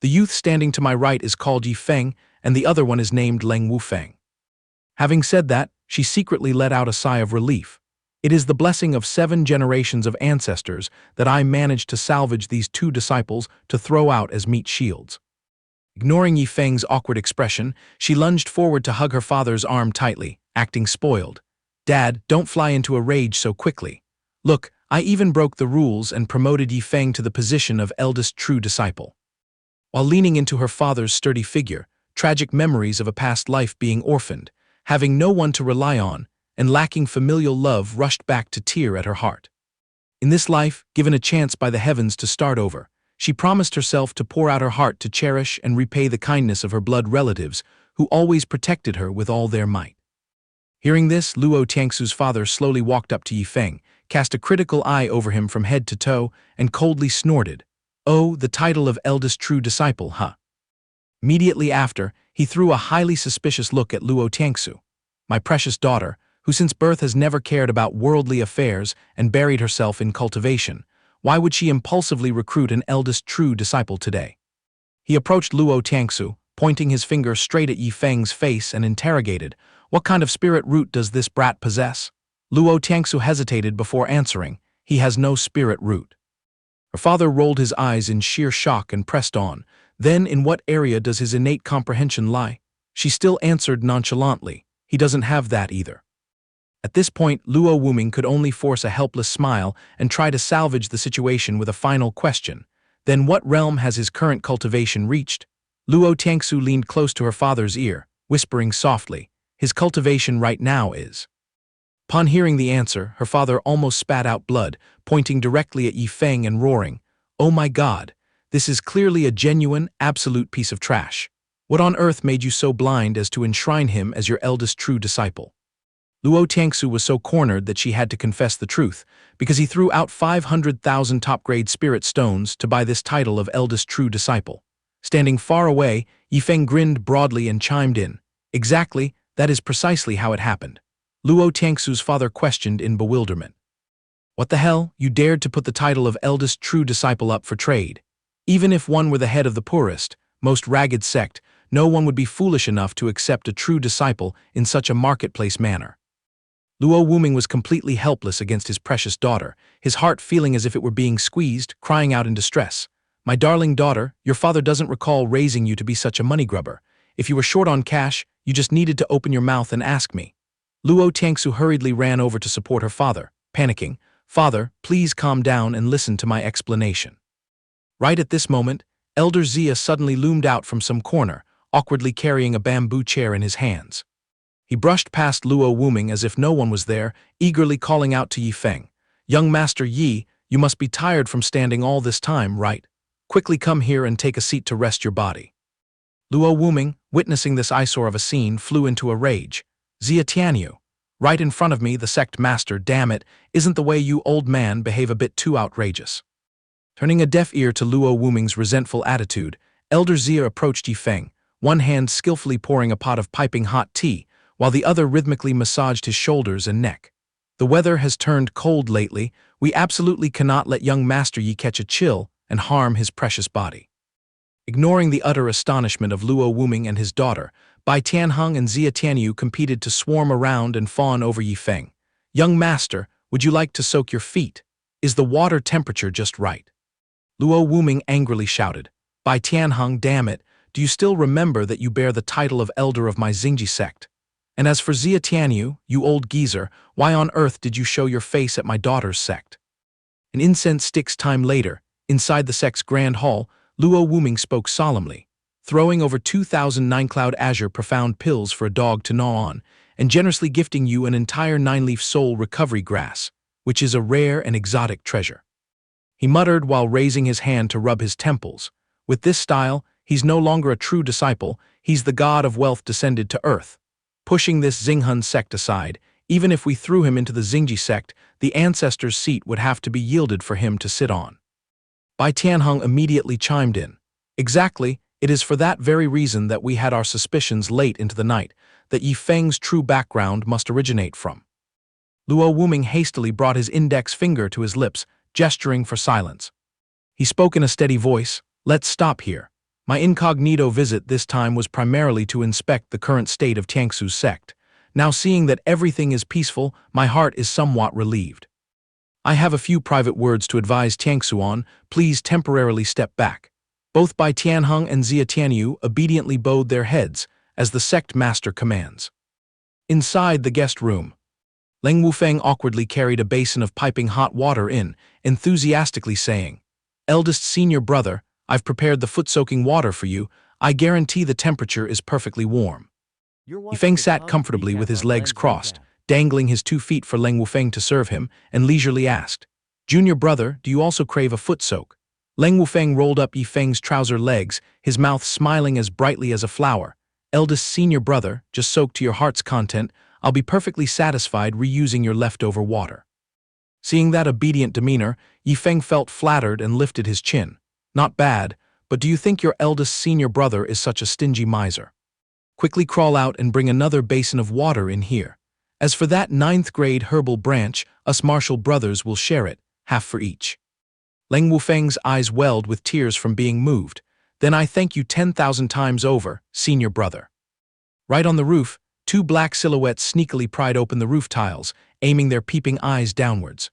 The youth standing to my right is called Yifeng, and the other one is named Leng Wufeng." Having said that, she secretly let out a sigh of relief. "It is the blessing of 7 generations of ancestors that I managed to salvage these 2 disciples to throw out as meat shields." Ignoring Yifeng's awkward expression, she lunged forward to hug her father's arm tightly, acting spoiled. "Dad, don't fly into a rage so quickly. Look, I even broke the rules and promoted Yifeng to the position of eldest true disciple." While leaning into her father's sturdy figure, tragic memories of a past life being orphaned, having no one to rely on, and lacking familial love rushed back to tear at her heart. In this life, given a chance by the heavens to start over, she promised herself to pour out her heart to cherish and repay the kindness of her blood relatives who always protected her with all their might. Hearing this, Luo Tiangsu's father slowly walked up to Yifeng, cast a critical eye over him from head to toe, and coldly snorted, "Oh, the title of eldest true disciple, huh?" Immediately after, he threw a highly suspicious look at Luo Tiangsu. "My precious daughter, who since birth has never cared about worldly affairs and buried herself in cultivation, why would she impulsively recruit an eldest true disciple today?" He approached Luo Tiangsu, pointing his finger straight at Yifeng's face and interrogated, "What kind of spirit root does this brat possess?" Luo Tiangsu hesitated before answering, "He has no spirit root." Her father rolled his eyes in sheer shock and pressed on, "Then in what area does his innate comprehension lie?" She still answered nonchalantly, "He doesn't have that either." At this point, Luo Wuming could only force a helpless smile and try to salvage the situation with a final question. "Then what realm has his current cultivation reached?" Luo Tiangsu leaned close to her father's ear, whispering softly, "His cultivation right now is." Upon hearing the answer, her father almost spat out blood, pointing directly at Yifeng and roaring, "Oh my God, this is clearly a genuine, absolute piece of trash. What on earth made you so blind as to enshrine him as your eldest true disciple?" Luo Tiangsu was so cornered that she had to confess the truth, because he threw out 500,000 top-grade spirit stones to buy this title of eldest true disciple. Standing far away, Yifeng grinned broadly and chimed in, "Exactly, that is precisely how it happened." Luo Tiangsu's father questioned in bewilderment. "What the hell, you dared to put the title of eldest true disciple up for trade? Even if one were the head of the poorest, most ragged sect, no one would be foolish enough to accept a true disciple in such a marketplace manner." Luo Wuming was completely helpless against his precious daughter, his heart feeling as if it were being squeezed, crying out in distress, "My darling daughter, your father doesn't recall raising you to be such a money grubber. If you were short on cash, you just needed to open your mouth and ask me." Luo Tiangsu hurriedly ran over to support her father, panicking, "Father, please calm down and listen to my explanation." Right at this moment, Elder Xia suddenly loomed out from some corner, awkwardly carrying a bamboo chair in his hands. He brushed past Luo Wuming as if no one was there, eagerly calling out to Yifeng, "Young Master Yi, you must be tired from standing all this time, right? Quickly come here and take a seat to rest your body." Luo Wuming, witnessing this eyesore of a scene, flew into a rage. "Xia Tianyu, right in front of me, the sect master, damn it, isn't the way you old man behave a bit too outrageous?" Turning a deaf ear to Luo Wuming's resentful attitude, Elder Xia approached Yifeng, one hand skillfully pouring a pot of piping hot tea, while the other rhythmically massaged his shoulders and neck. "The weather has turned cold lately. We absolutely cannot let young Master Yi catch a chill and harm his precious body." Ignoring the utter astonishment of Luo Wuming and his daughter, Bai Tianheng and Xia Tianyu competed to swarm around and fawn over Yifeng. "Young master, would you like to soak your feet? Is the water temperature just right?" Luo Wuming angrily shouted, "Bai Tianheng, damn it, do you still remember that you bear the title of elder of my Xingji sect? And as for Xia Tianyu, you old geezer, why on earth did you show your face at my daughter's sect?" An incense stick's time later, inside the sect's grand hall, Luo Wuming spoke solemnly, "Throwing over 2,000 nine-cloud azure profound pills for a dog to gnaw on, and generously gifting you an entire 9-leaf soul recovery grass, which is a rare and exotic treasure." He muttered while raising his hand to rub his temples. "With this style, he's no longer a true disciple, he's the god of wealth descended to earth. Pushing this Xinghun sect aside, even if we threw him into the Xingji sect, the ancestor's seat would have to be yielded for him to sit on." Bai Tianheng immediately chimed in, "Exactly, it is for that very reason that we had our suspicions late into the night, that Yifeng's true background must originate from." Luo Wuming hastily brought his index finger to his lips, gesturing for silence. He spoke in a steady voice, "Let's stop here. My incognito visit this time was primarily to inspect the current state of Tiangsu's sect. Now seeing that everything is peaceful, my heart is somewhat relieved. I have a few private words to advise Tiangsu on, please temporarily step back." Both Bai Tianheng and Xia Tianyu obediently bowed their heads, as the sect master commands. Inside the guest room, Leng Wufeng awkwardly carried a basin of piping hot water in, enthusiastically saying, "Eldest senior brother, I've prepared the foot-soaking water for you. I guarantee the temperature is perfectly warm." Yifeng sat comfortably with his legs crossed, dangling his 2 feet for Leng Wufeng to serve him, and leisurely asked, Junior brother, do you also crave a foot soak? Leng Wufeng rolled up Yifeng's trouser legs, his mouth smiling as brightly as a flower. Eldest senior brother, just soak to your heart's content, I'll be perfectly satisfied reusing your leftover water. Seeing that obedient demeanor, Yifeng felt flattered and lifted his chin. Not bad, but do you think your eldest senior brother is such a stingy miser? Quickly crawl out and bring another basin of water in here. As for that 9th grade herbal branch, us Marshall brothers will share it, half for each. Leng Wufeng's eyes welled with tears from being moved. Then I thank you 10,000 times over, senior brother. Right on the roof, 2 black silhouettes sneakily pried open the roof tiles, aiming their peeping eyes downwards.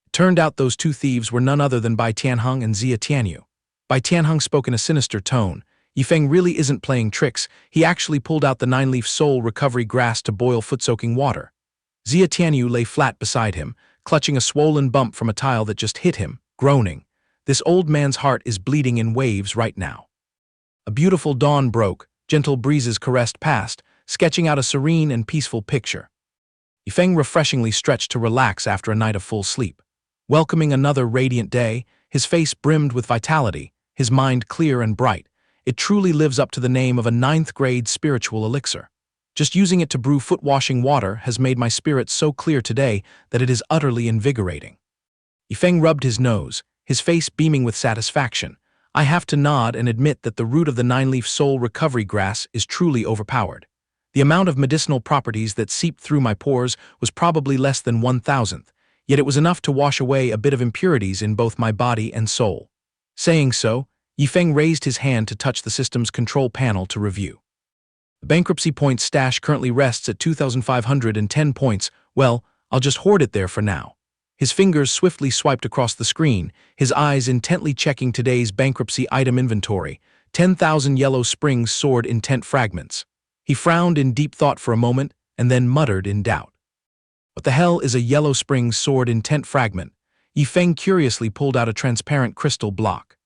It turned out those 2 thieves were none other than Bai Tianheng and Xia Tianyu. Bai Tianheng spoke in a sinister tone. Yifeng really isn't playing tricks, he actually pulled out the 9-leaf soul recovery grass to boil foot-soaking water. Xia Tianyu lay flat beside him, clutching a swollen bump from a tile that just hit him, groaning. This old man's heart is bleeding in waves right now. A beautiful dawn broke, gentle breezes caressed past, sketching out a serene and peaceful picture. Yifeng refreshingly stretched to relax after a night of full sleep. Welcoming another radiant day, his face brimmed with vitality, his mind clear and bright. It truly lives up to the name of a 9th grade spiritual elixir. Just using it to brew foot-washing water has made my spirit so clear today that it is utterly invigorating. Yifeng rubbed his nose, his face beaming with satisfaction. I have to nod and admit that the root of the 9-leaf soul recovery grass is truly overpowered. The amount of medicinal properties that seeped through my pores was probably less than 1,000th, yet it was enough to wash away a bit of impurities in both my body and soul. Saying so, Yifeng raised his hand to touch the system's control panel to review. The bankruptcy points stash currently rests at 2,510 points. Well, I'll just hoard it there for now. His fingers swiftly swiped across the screen, his eyes intently checking today's bankruptcy item inventory. 10,000 yellow springs sword intent fragments. He frowned in deep thought for a moment and then muttered in doubt. What the hell is a yellow springs sword intent fragment? Yifeng curiously pulled out a transparent crystal block.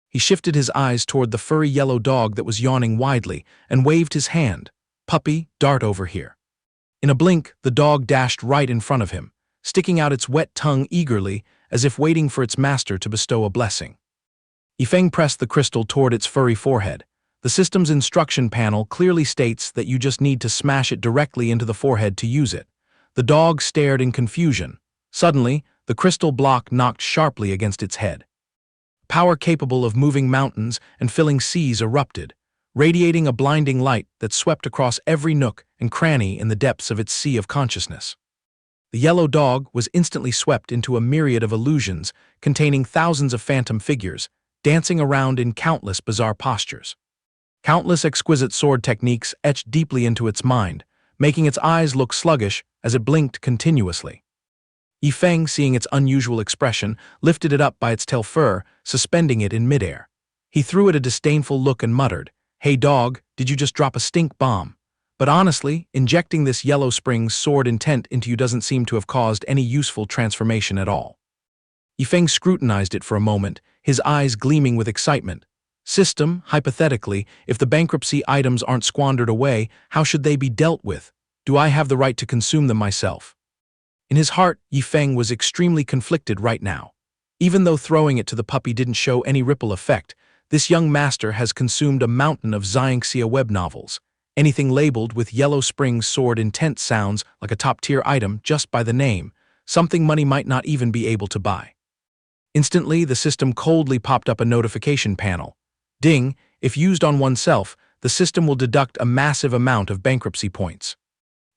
He shifted his eyes toward the furry yellow dog that was yawning widely and waved his hand. Puppy, dart over here. In a blink, the dog dashed right in front of him, sticking out its wet tongue eagerly as if waiting for its master to bestow a blessing. Yifeng pressed the crystal toward its furry forehead. The system's instruction panel clearly states that you just need to smash it directly into the forehead to use it. The dog stared in confusion. Suddenly, the crystal block knocked sharply against its head. Power capable of moving mountains and filling seas erupted, radiating a blinding light that swept across every nook and cranny in the depths of its sea of consciousness. The yellow dog was instantly swept into a myriad of illusions containing thousands of phantom figures, dancing around in countless bizarre postures. Countless exquisite sword techniques etched deeply into its mind, making its eyes look sluggish as it blinked continuously. Yifeng, seeing its unusual expression, lifted it up by its tail fur, suspending it in midair. He threw it a disdainful look and muttered, "Hey dog, did you just drop a stink bomb? But honestly, injecting this yellow springs sword intent into you doesn't seem to have caused any useful transformation at all." Yifeng scrutinized it for a moment, his eyes gleaming with excitement. System, hypothetically, if the bankruptcy items aren't squandered away, how should they be dealt with? Do I have the right to consume them myself? In his heart, Yifeng was extremely conflicted right now. Even though throwing it to the puppy didn't show any ripple effect, this young master has consumed a mountain of Xianxia web novels. Anything labeled with yellow springs sword intent sounds like a top-tier item just by the name, something money might not even be able to buy. Instantly, the system coldly popped up a notification panel. Ding, if used on oneself, the system will deduct a massive amount of bankruptcy points.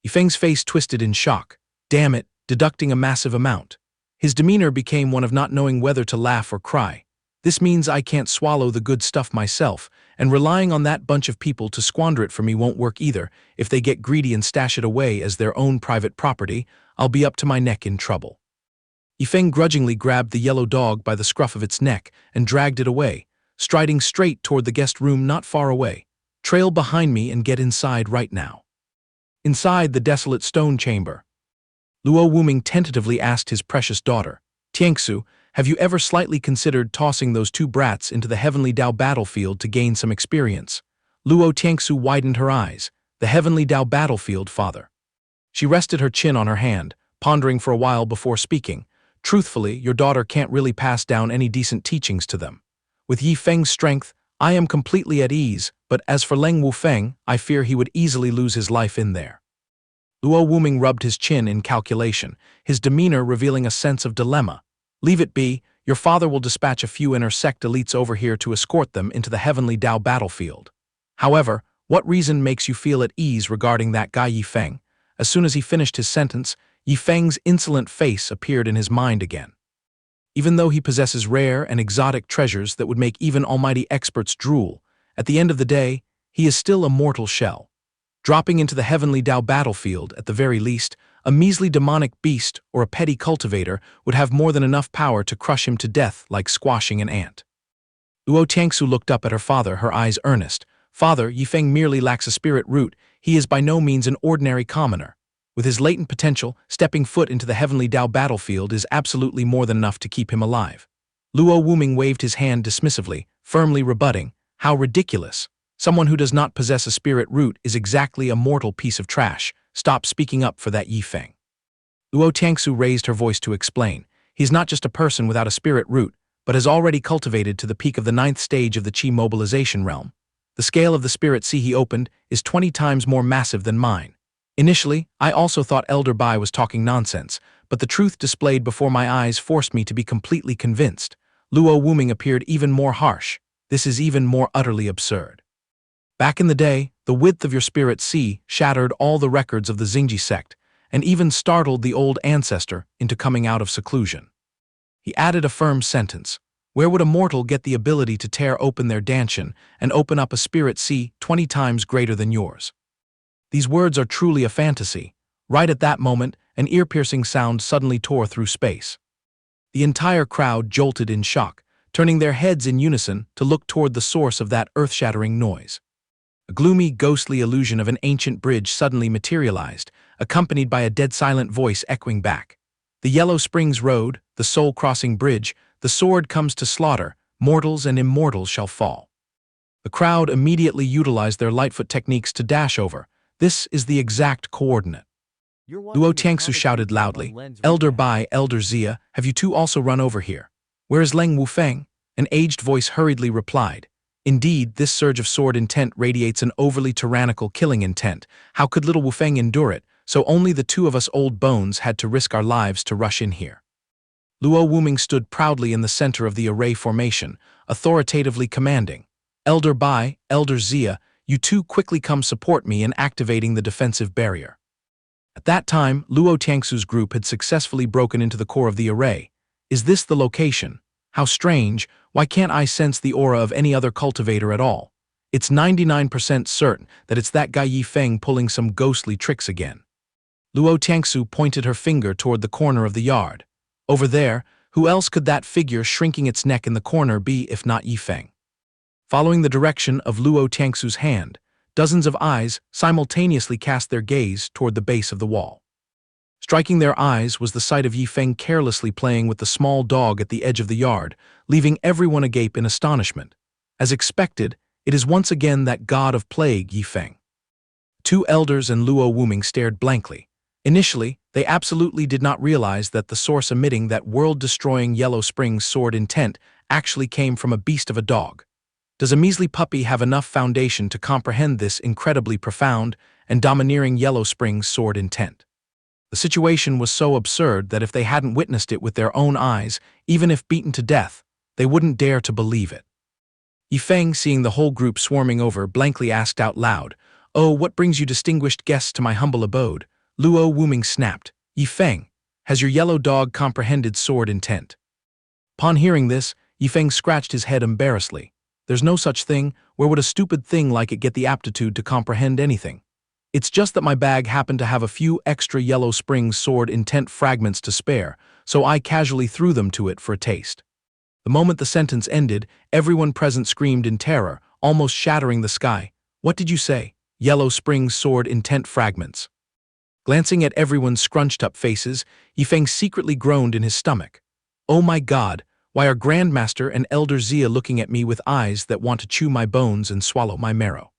Yifeng's face twisted in shock. Damn it, deducting a massive amount. His demeanor became one of not knowing whether to laugh or cry. This means I can't swallow the good stuff myself, and relying on that bunch of people to squander it for me won't work either. If they get greedy and stash it away as their own private property, I'll be up to my neck in trouble. Yifeng grudgingly grabbed the yellow dog by the scruff of its neck and dragged it away, striding straight toward the guest room not far away. Trail behind me and get inside right now. Inside the desolate stone chamber, Luo Wuming tentatively asked his precious daughter, Tianxu, have you ever slightly considered tossing those 2 brats into the Heavenly Dao battlefield to gain some experience? Luo Tianxu widened her eyes. The Heavenly Dao battlefield, father. She rested her chin on her hand, pondering for a while before speaking. Truthfully, your daughter can't really pass down any decent teachings to them. With Yi Feng's strength, I am completely at ease, but as for Leng Wufeng, I fear he would easily lose his life in there. Luo Wuming rubbed his chin in calculation, his demeanor revealing a sense of dilemma. Leave it be, your father will dispatch a few inner sect elites over here to escort them into the heavenly Dao battlefield. However, what reason makes you feel at ease regarding that guy Yi Feng? As soon as he finished his sentence, Yi Feng's insolent face appeared in his mind again. Even though he possesses rare and exotic treasures that would make even almighty experts drool, at the end of the day, he is still a mortal shell. Dropping into the heavenly Dao battlefield, at the very least, a measly demonic beast or a petty cultivator would have more than enough power to crush him to death like squashing an ant. Luo Tiangsu looked up at her father, her eyes earnest. Father, Yi Feng merely lacks a spirit root. He is by no means an ordinary commoner. With his latent potential, stepping foot into the heavenly Dao battlefield is absolutely more than enough to keep him alive. Luo Wuming waved his hand dismissively, firmly rebutting, how ridiculous. Someone who does not possess a spirit root is exactly a mortal piece of trash. Stop speaking up for that Yi Feng. Luo Tiangsu raised her voice to explain. He's not just a person without a spirit root, but has already cultivated to the peak of the 9th stage of the Qi mobilization realm. The scale of the spirit sea he opened is 20 times more massive than mine. Initially, I also thought Elder Bai was talking nonsense, but the truth displayed before my eyes forced me to be completely convinced. Luo Wuming appeared even more harsh. This is even more utterly absurd. Back in the day, the width of your spirit sea shattered all the records of the Xingji sect, and even startled the old ancestor into coming out of seclusion. He added a firm sentence. Where would a mortal get the ability to tear open their dantian and open up a spirit sea 20 times greater than yours? These words are truly a fantasy. Right at that moment, an ear-piercing sound suddenly tore through space. The entire crowd jolted in shock, turning their heads in unison to look toward the source of that earth-shattering noise. A gloomy, ghostly illusion of an ancient bridge suddenly materialized, accompanied by a dead-silent voice echoing back. The Yellow Springs Road, the soul-crossing bridge, the sword comes to slaughter, mortals and immortals shall fall. The crowd immediately utilized their Lightfoot techniques to dash over. This is the exact coordinate. Luo Tiangsu shouted loudly, Elder Bai, Elder Xia, have you two also run over here? Where is Leng Wufeng? An aged voice hurriedly replied. Indeed, this surge of sword intent radiates an overly tyrannical killing intent. How could little Wufeng endure it? So only the two of us old bones had to risk our lives to rush in here. Luo Wuming stood proudly in the center of the array formation, authoritatively commanding. Elder Bai, Elder Xia, you two quickly come support me in activating the defensive barrier. At that time, Luo Tiangsu's group had successfully broken into the core of the array. Is this the location? How strange, why can't I sense the aura of any other cultivator at all? It's 99% certain that it's that guy Yi Feng pulling some ghostly tricks again. Luo Tiangsu pointed her finger toward the corner of the yard. Over there, who else could that figure shrinking its neck in the corner be if not Yi Feng? Following the direction of Luo Tiangsu's hand, dozens of eyes simultaneously cast their gaze toward the base of the wall. Striking their eyes was the sight of Yi Feng carelessly playing with the small dog at the edge of the yard, leaving everyone agape in astonishment. As expected, it is once again that god of plague, Yi Feng. Two elders and Luo Wuming stared blankly. Initially, they absolutely did not realize that the source emitting that world-destroying Yellow Springs sword intent actually came from a beast of a dog. Does a measly puppy have enough foundation to comprehend this incredibly profound and domineering Yellow Springs sword intent? The situation was so absurd that if they hadn't witnessed it with their own eyes, even if beaten to death, they wouldn't dare to believe it. Yi Feng, seeing the whole group swarming over, blankly asked out loud, "Oh, what brings you distinguished guests to my humble abode?" Luo Wuming snapped, "Yi Feng, has your yellow dog comprehended sword intent?" Upon hearing this, Yi Feng scratched his head embarrassedly. There's no such thing. Where would a stupid thing like it get the aptitude to comprehend anything? It's just that my bag happened to have a few extra Yellow Springs sword intent fragments to spare, so I casually threw them to it for a taste. The moment the sentence ended, everyone present screamed in terror, almost shattering the sky. What did you say? Yellow Springs sword intent fragments. Glancing at everyone's scrunched-up faces, Yi Feng secretly groaned in his stomach. Oh my God, why are Grandmaster and Elder Xia looking at me with eyes that want to chew my bones and swallow my marrow?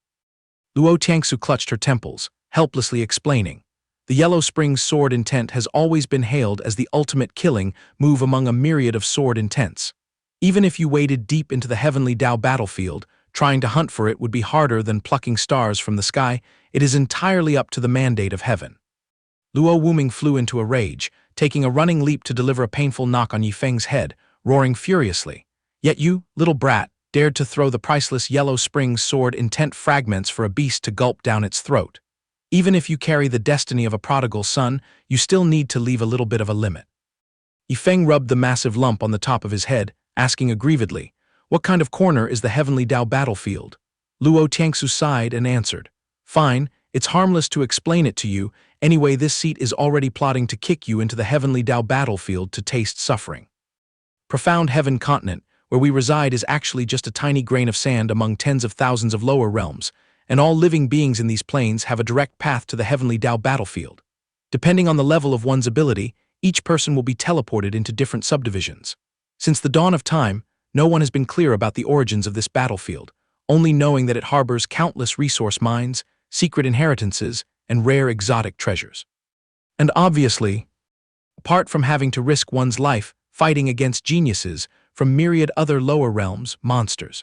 Luo Tiangsu clutched her temples, helplessly explaining. The Yellow Spring's sword intent has always been hailed as the ultimate killing move among a myriad of sword intents. Even if you waded deep into the heavenly Tao battlefield, trying to hunt for it would be harder than plucking stars from the sky. It is entirely up to the mandate of heaven. Luo Wuming flew into a rage, taking a running leap to deliver a painful knock on Yifeng's head, roaring furiously. Yet you, little brat, dared to throw the priceless Yellow Spring sword intent fragments for a beast to gulp down its throat. Even if you carry the destiny of a prodigal son, you still need to leave a little bit of a limit. Yifeng rubbed the massive lump on the top of his head, asking aggrievedly, "What kind of corner is the heavenly Tao battlefield?" Luo Tiangsu sighed and answered, "Fine, it's harmless to explain it to you. Anyway, this seat is already plotting to kick you into the heavenly Tao battlefield to taste suffering. Profound Heaven Continent, where we reside, is actually just a tiny grain of sand among tens of thousands of lower realms, and all living beings in these planes have a direct path to the heavenly Tao battlefield. Depending on the level of one's ability, each person will be teleported into different subdivisions. Since the dawn of time, no one has been clear about the origins of this battlefield, only knowing that it harbors countless resource mines, secret inheritances, and rare exotic treasures. And obviously, apart from having to risk one's life fighting against geniuses from myriad other lower realms, monsters.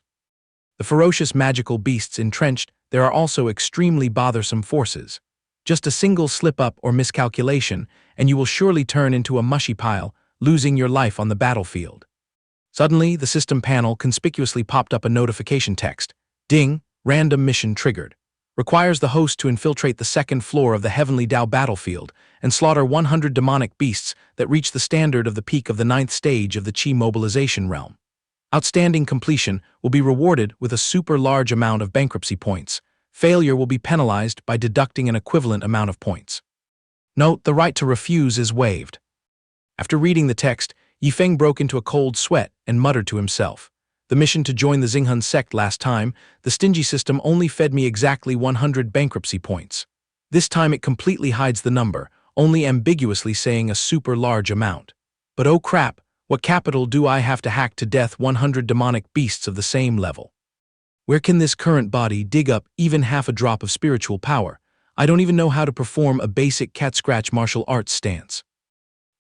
The ferocious magical beasts entrenched, there are also extremely bothersome forces. Just a single slip-up or miscalculation, and you will surely turn into a mushy pile, losing your life on the battlefield. Suddenly, the system panel conspicuously popped up a notification text. Ding, random mission triggered. Requires the host to infiltrate the second floor of the heavenly Tao battlefield and slaughter 100 demonic beasts that reach the standard of the peak of the 9th stage of the Qi mobilization realm. Outstanding completion will be rewarded with a super large amount of bankruptcy points. Failure will be penalized by deducting an equivalent amount of points. Note, the right to refuse is waived. After reading the text, Yifeng broke into a cold sweat and muttered to himself. The mission to join the Xinghun sect last time, the stingy system only fed me exactly 100 bankruptcy points. This time it completely hides the number, only ambiguously saying a super large amount. But oh crap, what capital do I have to hack to death 100 demonic beasts of the same level? Where can this current body dig up even half a drop of spiritual power? I don't even know how to perform a basic cat-scratch martial arts stance.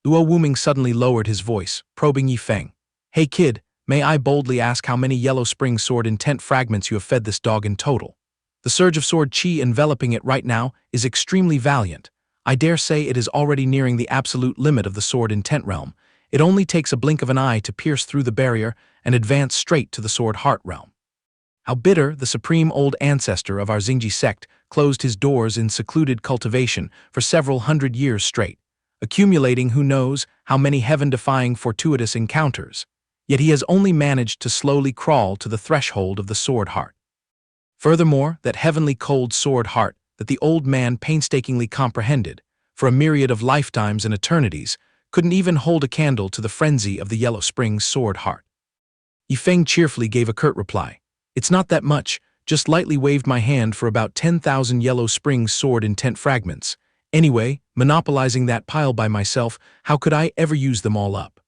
Luo Wuming suddenly lowered his voice, probing Yifeng. Hey kid, may I boldly ask how many Yellow Spring sword intent fragments you have fed this dog in total? The surge of sword chi enveloping it right now is extremely valiant. I dare say it is already nearing the absolute limit of the sword intent realm. It only takes a blink of an eye to pierce through the barrier and advance straight to the sword heart realm. How bitter the supreme old ancestor of our Xingji sect closed his doors in secluded cultivation for several hundred years straight, accumulating who knows how many heaven-defying fortuitous encounters. Yet he has only managed to slowly crawl to the threshold of the sword heart. Furthermore, that heavenly cold sword heart that the old man painstakingly comprehended, for a myriad of lifetimes and eternities, couldn't even hold a candle to the frenzy of the Yellow Spring sword heart. Yifeng cheerfully gave a curt reply. It's not that much, just lightly waved my hand for about 10,000 Yellow Spring sword intent fragments. Anyway, monopolizing that pile by myself, how could I ever use them all up?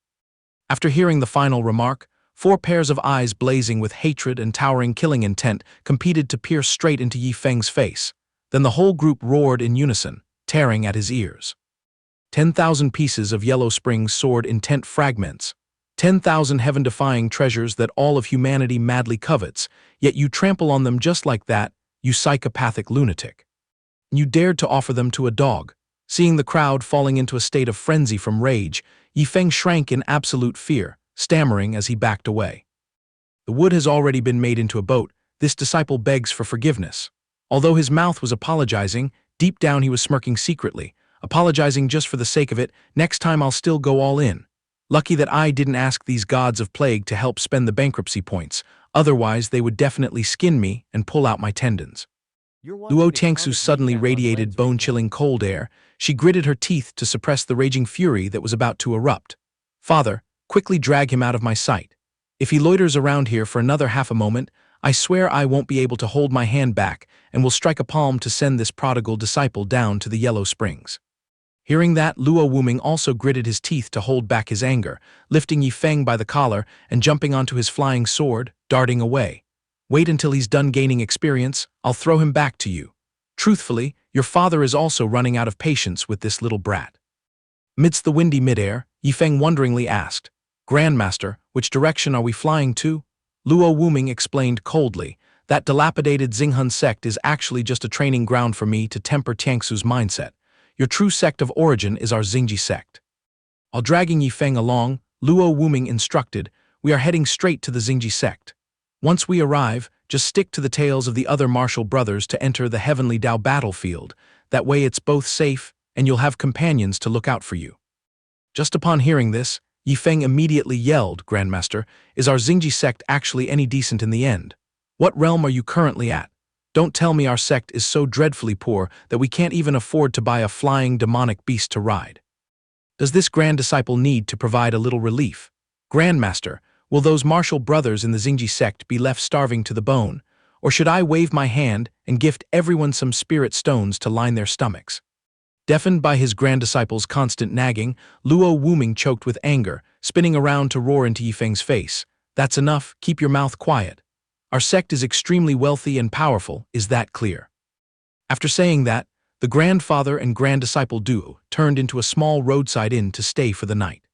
After hearing the final remark, 4 pairs of eyes blazing with hatred and towering killing intent competed to pierce straight into Yifeng's face. Then the whole group roared in unison, tearing at his ears. 10,000 pieces of Yellow Spring sword intent fragments. 10,000 heaven-defying treasures that all of humanity madly covets, yet you trample on them just like that, you psychopathic lunatic. You dared to offer them to a dog. Seeing the crowd falling into a state of frenzy from rage, Yifeng shrank in absolute fear, stammering as he backed away. The wood has already been made into a boat. This disciple begs for forgiveness. Although his mouth was apologizing, deep down he was smirking secretly, apologizing just for the sake of it. Next time I'll still go all in. Lucky that I didn't ask these gods of plague to help spend the bankruptcy points, otherwise they would definitely skin me and pull out my tendons. Luo Tiangsu suddenly radiated bone-chilling cold air. She gritted her teeth to suppress the raging fury that was about to erupt. Father, quickly drag him out of my sight. If he loiters around here for another half a moment, I swear I won't be able to hold my hand back and will strike a palm to send this prodigal disciple down to the Yellow Springs. Hearing that, Luo Wuming also gritted his teeth to hold back his anger, lifting Yifeng by the collar and jumping onto his flying sword, darting away. Wait until he's done gaining experience, I'll throw him back to you. Truthfully, your father is also running out of patience with this little brat." Amidst the windy midair, Yifeng wonderingly asked, "Grandmaster, which direction are we flying to?" Luo Wuming explained coldly, "That dilapidated Xinghun sect is actually just a training ground for me to temper Tiangsu's mindset. Your true sect of origin is our Xingji sect." While dragging Yifeng along, Luo Wuming instructed, "We are heading straight to the Xingji sect. Once we arrive, just stick to the tails of the other martial brothers to enter the Heavenly Dao battlefield. That way it's both safe, and you'll have companions to look out for you." Just upon hearing this, Yifeng immediately yelled, "Grandmaster, is our Xingji sect actually any decent in the end? What realm are you currently at? Don't tell me our sect is so dreadfully poor that we can't even afford to buy a flying demonic beast to ride. Does this grand disciple need to provide a little relief? Grandmaster, will those martial brothers in the Xingji sect be left starving to the bone, or should I wave my hand and gift everyone some spirit stones to line their stomachs?" Deafened by his grand disciple's constant nagging, Luo Wuming choked with anger, spinning around to roar into Yifeng's face, "That's enough, keep your mouth quiet. Our sect is extremely wealthy and powerful, is that clear?" After saying that, the grandfather and grand disciple duo turned into a small roadside inn to stay for the night.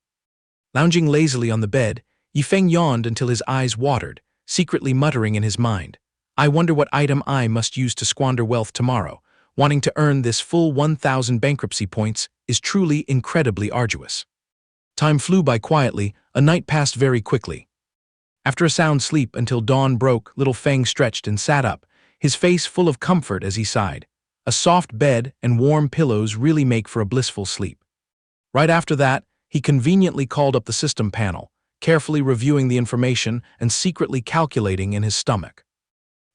Lounging lazily on the bed, Yifeng yawned until his eyes watered, secretly muttering in his mind, "I wonder what item I must use to squander wealth tomorrow. Wanting to earn this full 1,000 bankruptcy points is truly incredibly arduous." Time flew by quietly, a night passed very quickly. After a sound sleep until dawn broke, little Feng stretched and sat up, his face full of comfort as he sighed. A soft bed and warm pillows really make for a blissful sleep. Right after that, he conveniently called up the system panel, carefully reviewing the information and secretly calculating in his stomach.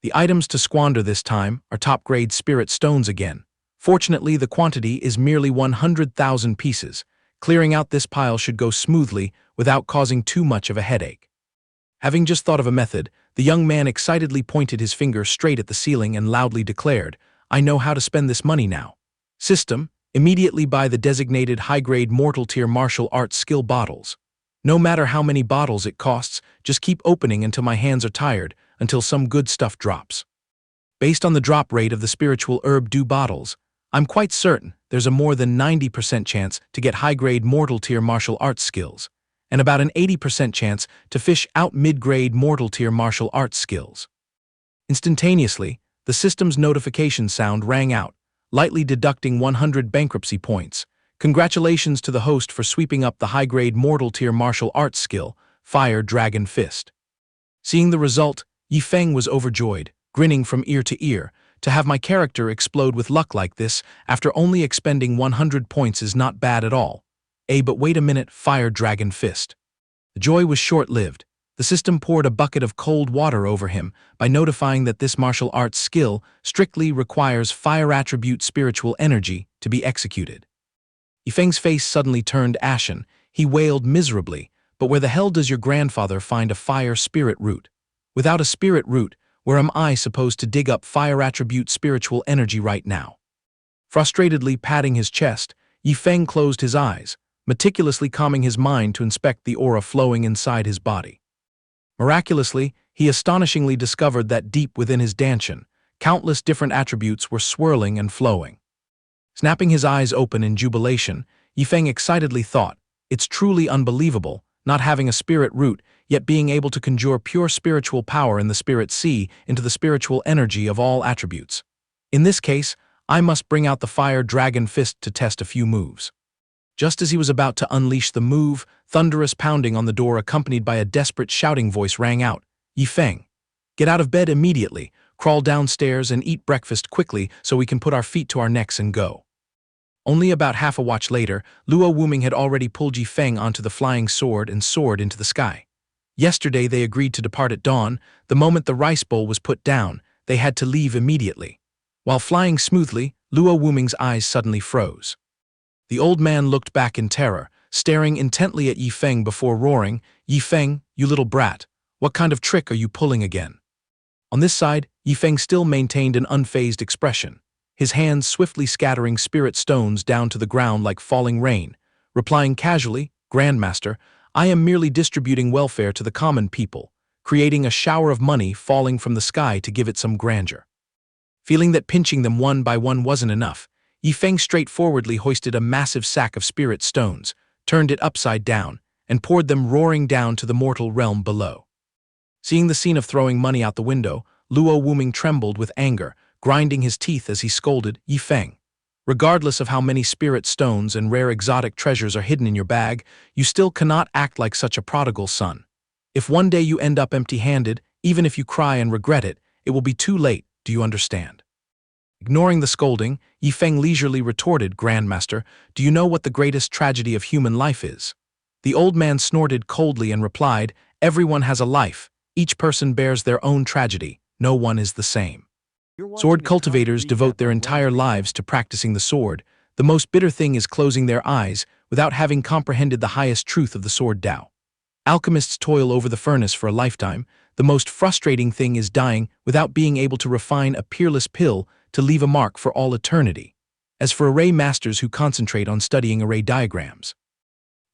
The items to squander this time are top-grade spirit stones again. Fortunately, the quantity is merely 100,000 pieces. Clearing out this pile should go smoothly without causing too much of a headache. Having just thought of a method, the young man excitedly pointed his finger straight at the ceiling and loudly declared, "I know how to spend this money now. System, immediately buy the designated high-grade mortal tier martial arts skill bottles. No matter how many bottles it costs, just keep opening until my hands are tired, until some good stuff drops." Based on the drop rate of the spiritual herb dew bottles, I'm quite certain there's a more than 90% chance to get high-grade mortal tier martial arts skills, and about an 80% chance to fish out mid-grade mortal tier martial arts skills. Instantaneously, the system's notification sound rang out, lightly deducting 100 bankruptcy points. Congratulations to the host for sweeping up the high-grade mortal tier martial arts skill, Fire Dragon Fist. Seeing the result, Yifeng was overjoyed, grinning from ear to ear. To have my character explode with luck like this after only expending 100 points is not bad at all. But wait a minute, Fire Dragon Fist. The joy was short-lived. The system poured a bucket of cold water over him by notifying that this martial arts skill strictly requires fire attribute spiritual energy to be executed. Yifeng's face suddenly turned ashen. He wailed miserably, "But where the hell does your grandfather find a fire spirit root? Without a spirit root, where am I supposed to dig up fire attribute spiritual energy right now?" Frustratedly patting his chest, Yifeng closed his eyes, meticulously calming his mind to inspect the aura flowing inside his body. Miraculously, he astonishingly discovered that deep within his dantian, countless different attributes were swirling and flowing. Snapping his eyes open in jubilation, Yifeng excitedly thought, "It's truly unbelievable, not having a spirit root, yet being able to conjure pure spiritual power in the spirit sea into the spiritual energy of all attributes. In this case, I must bring out the Fire Dragon Fist to test a few moves." Just as he was about to unleash the move, thunderous pounding on the door accompanied by a desperate shouting voice rang out, "Yifeng, get out of bed immediately, crawl downstairs and eat breakfast quickly so we can put our feet to our necks and go." Only about half a watch later, Luo Wuming had already pulled Yifeng onto the flying sword and soared into the sky. Yesterday they agreed to depart at dawn. The moment the rice bowl was put down, they had to leave immediately. While flying smoothly, Luo Wuming's eyes suddenly froze. The old man looked back in terror, staring intently at Yifeng before roaring, "Yifeng, you little brat, what kind of trick are you pulling again?" On this side, Yifeng still maintained an unfazed expression, his hands swiftly scattering spirit stones down to the ground like falling rain, replying casually, "Grandmaster, I am merely distributing welfare to the common people, creating a shower of money falling from the sky to give it some grandeur." Feeling that pinching them one by one wasn't enough, Yifeng straightforwardly hoisted a massive sack of spirit stones, turned it upside down, and poured them roaring down to the mortal realm below. Seeing the scene of throwing money out the window, Luo Wuming trembled with anger, grinding his teeth as he scolded Yifeng. Regardless of how many spirit stones and rare exotic treasures are hidden in your bag, you still cannot act like such a prodigal son. If one day you end up empty-handed, even if you cry and regret it, it will be too late, do you understand? Ignoring the scolding, Yifeng leisurely retorted, Grandmaster, do you know what the greatest tragedy of human life is? The old man snorted coldly and replied, everyone has a life, each person bears their own tragedy, no one is the same. Sword cultivators devote their entire lives to practicing the sword. The most bitter thing is closing their eyes without having comprehended the highest truth of the sword Tao. Alchemists toil over the furnace for a lifetime. The most frustrating thing is dying without being able to refine a peerless pill to leave a mark for all eternity. As for array masters who concentrate on studying array diagrams,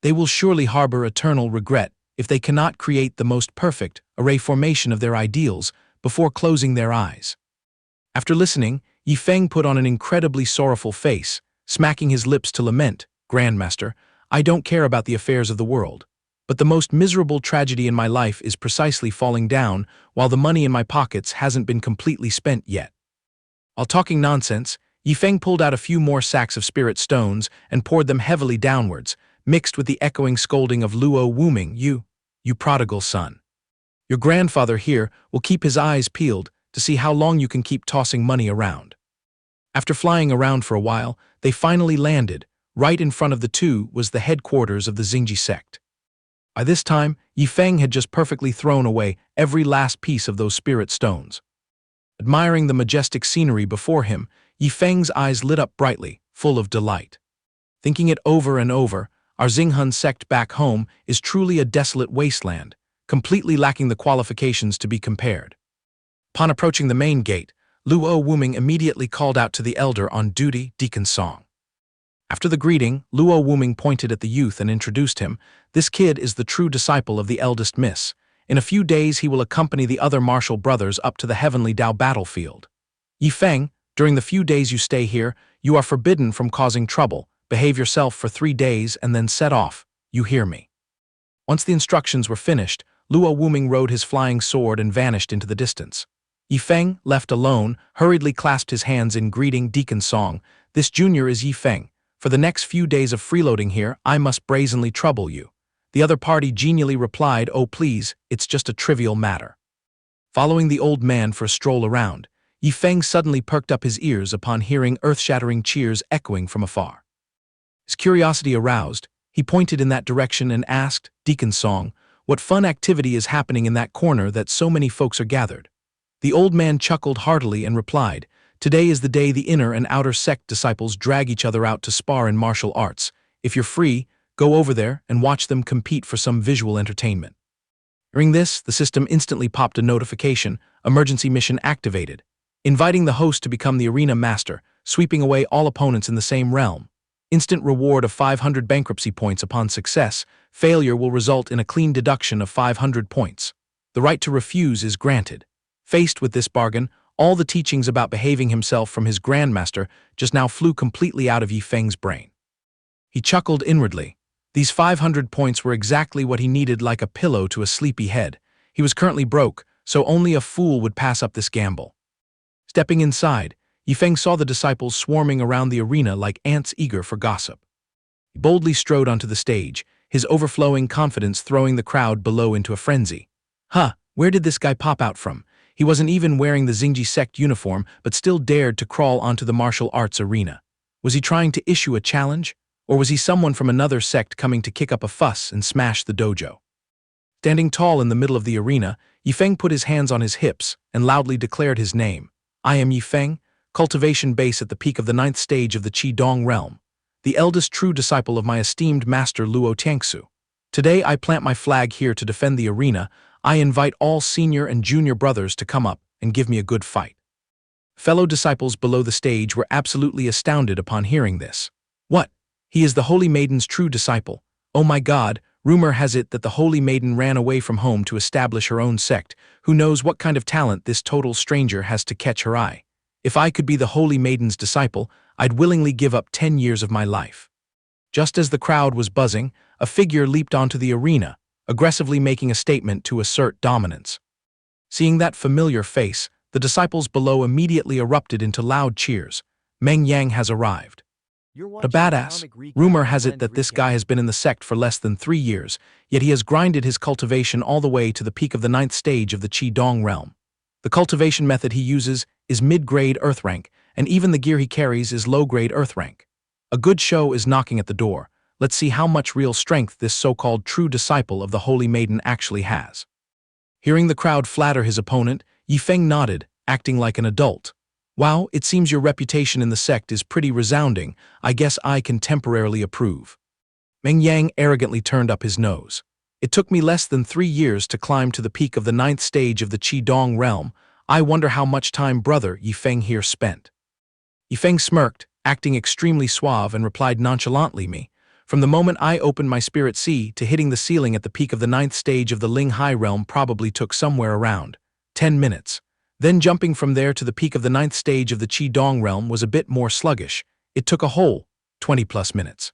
they will surely harbor eternal regret if they cannot create the most perfect array formation of their ideals before closing their eyes. After listening, Yifeng put on an incredibly sorrowful face, smacking his lips to lament, Grandmaster, I don't care about the affairs of the world, but the most miserable tragedy in my life is precisely falling down while the money in my pockets hasn't been completely spent yet. While talking nonsense, Yifeng pulled out a few more sacks of spirit stones and poured them heavily downwards, mixed with the echoing scolding of Luo Wuming, you prodigal son. Your grandfather here will keep his eyes peeled to see how long you can keep tossing money around. After flying around for a while, they finally landed. Right in front of the two was the headquarters of the Xingji sect. By this time, Yifeng had just perfectly thrown away every last piece of those spirit stones. Admiring the majestic scenery before him, Yifeng's eyes lit up brightly, full of delight. Thinking it over and over, our Xinghun sect back home is truly a desolate wasteland, completely lacking the qualifications to be compared. Upon approaching the main gate, Luo Wuming immediately called out to the elder on duty, Deacon Song. After the greeting, Luo Wuming pointed at the youth and introduced him. This kid is the true disciple of the eldest miss. In a few days he will accompany the other martial brothers up to the heavenly Dao battlefield. Yifeng, during the few days you stay here, you are forbidden from causing trouble. Behave yourself for 3 days and then set off. You hear me. Once the instructions were finished, Luo Wuming rode his flying sword and vanished into the distance. Yifeng, left alone, hurriedly clasped his hands in greeting Deacon Song. This junior is Yifeng. For the next few days of freeloading here, I must brazenly trouble you. The other party genially replied, oh please, it's just a trivial matter. Following the old man for a stroll around, Yifeng suddenly perked up his ears upon hearing earth-shattering cheers echoing from afar. His curiosity aroused, he pointed in that direction and asked, Deacon Song, what fun activity is happening in that corner that so many folks are gathered? The old man chuckled heartily and replied, today is the day the inner and outer sect disciples drag each other out to spar in martial arts. If you're free, go over there and watch them compete for some visual entertainment. Hearing this, the system instantly popped a notification, emergency mission activated, inviting the host to become the arena master, sweeping away all opponents in the same realm. Instant reward of 500 bankruptcy points upon success. Failure will result in a clean deduction of 500 points. The right to refuse is granted. Faced with this bargain, all the teachings about behaving himself from his grandmaster just now flew completely out of Yifeng's brain. He chuckled inwardly. These 500 points were exactly what he needed, like a pillow to a sleepy head. He was currently broke, so only a fool would pass up this gamble. Stepping inside, Yifeng saw the disciples swarming around the arena like ants eager for gossip. He boldly strode onto the stage, his overflowing confidence throwing the crowd below into a frenzy. Where did this guy pop out from? He wasn't even wearing the Xingji sect uniform, but still dared to crawl onto the martial arts arena. Was he trying to issue a challenge? Or was he someone from another sect coming to kick up a fuss and smash the dojo? Standing tall in the middle of the arena, Yifeng put his hands on his hips and loudly declared his name. I am Yifeng, cultivation base at the peak of the 9th stage of the Qidong realm, the eldest true disciple of my esteemed master Luo Tiangsu. Today I plant my flag here to defend the arena. I invite all senior and junior brothers to come up and give me a good fight. Fellow disciples below the stage were absolutely astounded upon hearing this. What? He is the Holy Maiden's true disciple. Oh my God, rumor has it that the Holy Maiden ran away from home to establish her own sect. Who knows what kind of talent this total stranger has to catch her eye? If I could be the Holy Maiden's disciple, I'd willingly give up 10 years of my life. Just as the crowd was buzzing, a figure leaped onto the arena, aggressively making a statement to assert dominance. Seeing that familiar face, the disciples below immediately erupted into loud cheers. Meng Yang has arrived. What a badass. Rumor has it that this guy has been in the sect for less than 3 years, yet he has grinded his cultivation all the way to the peak of the 9th stage of the Qi-Dong realm. The cultivation method he uses is mid-grade earth rank, and even the gear he carries is low-grade earth rank. A good show is knocking at the door. Let's see how much real strength this so-called true disciple of the Holy Maiden actually has. Hearing the crowd flatter his opponent, Yifeng nodded, acting like an adult. Wow, it seems your reputation in the sect is pretty resounding. I guess I can temporarily approve. Meng Yang arrogantly turned up his nose. It took me less than 3 years to climb to the peak of the 9th stage of the Qi-Dong realm. I wonder how much time brother Yifeng here spent. Yifeng smirked, acting extremely suave, and replied nonchalantly, me. From the moment I opened my spirit sea to hitting the ceiling at the peak of the 9th stage of the Ling Hai realm probably took somewhere around 10 minutes. Then jumping from there to the peak of the 9th stage of the Qi-Dong realm was a bit more sluggish. It took a whole 20+ minutes.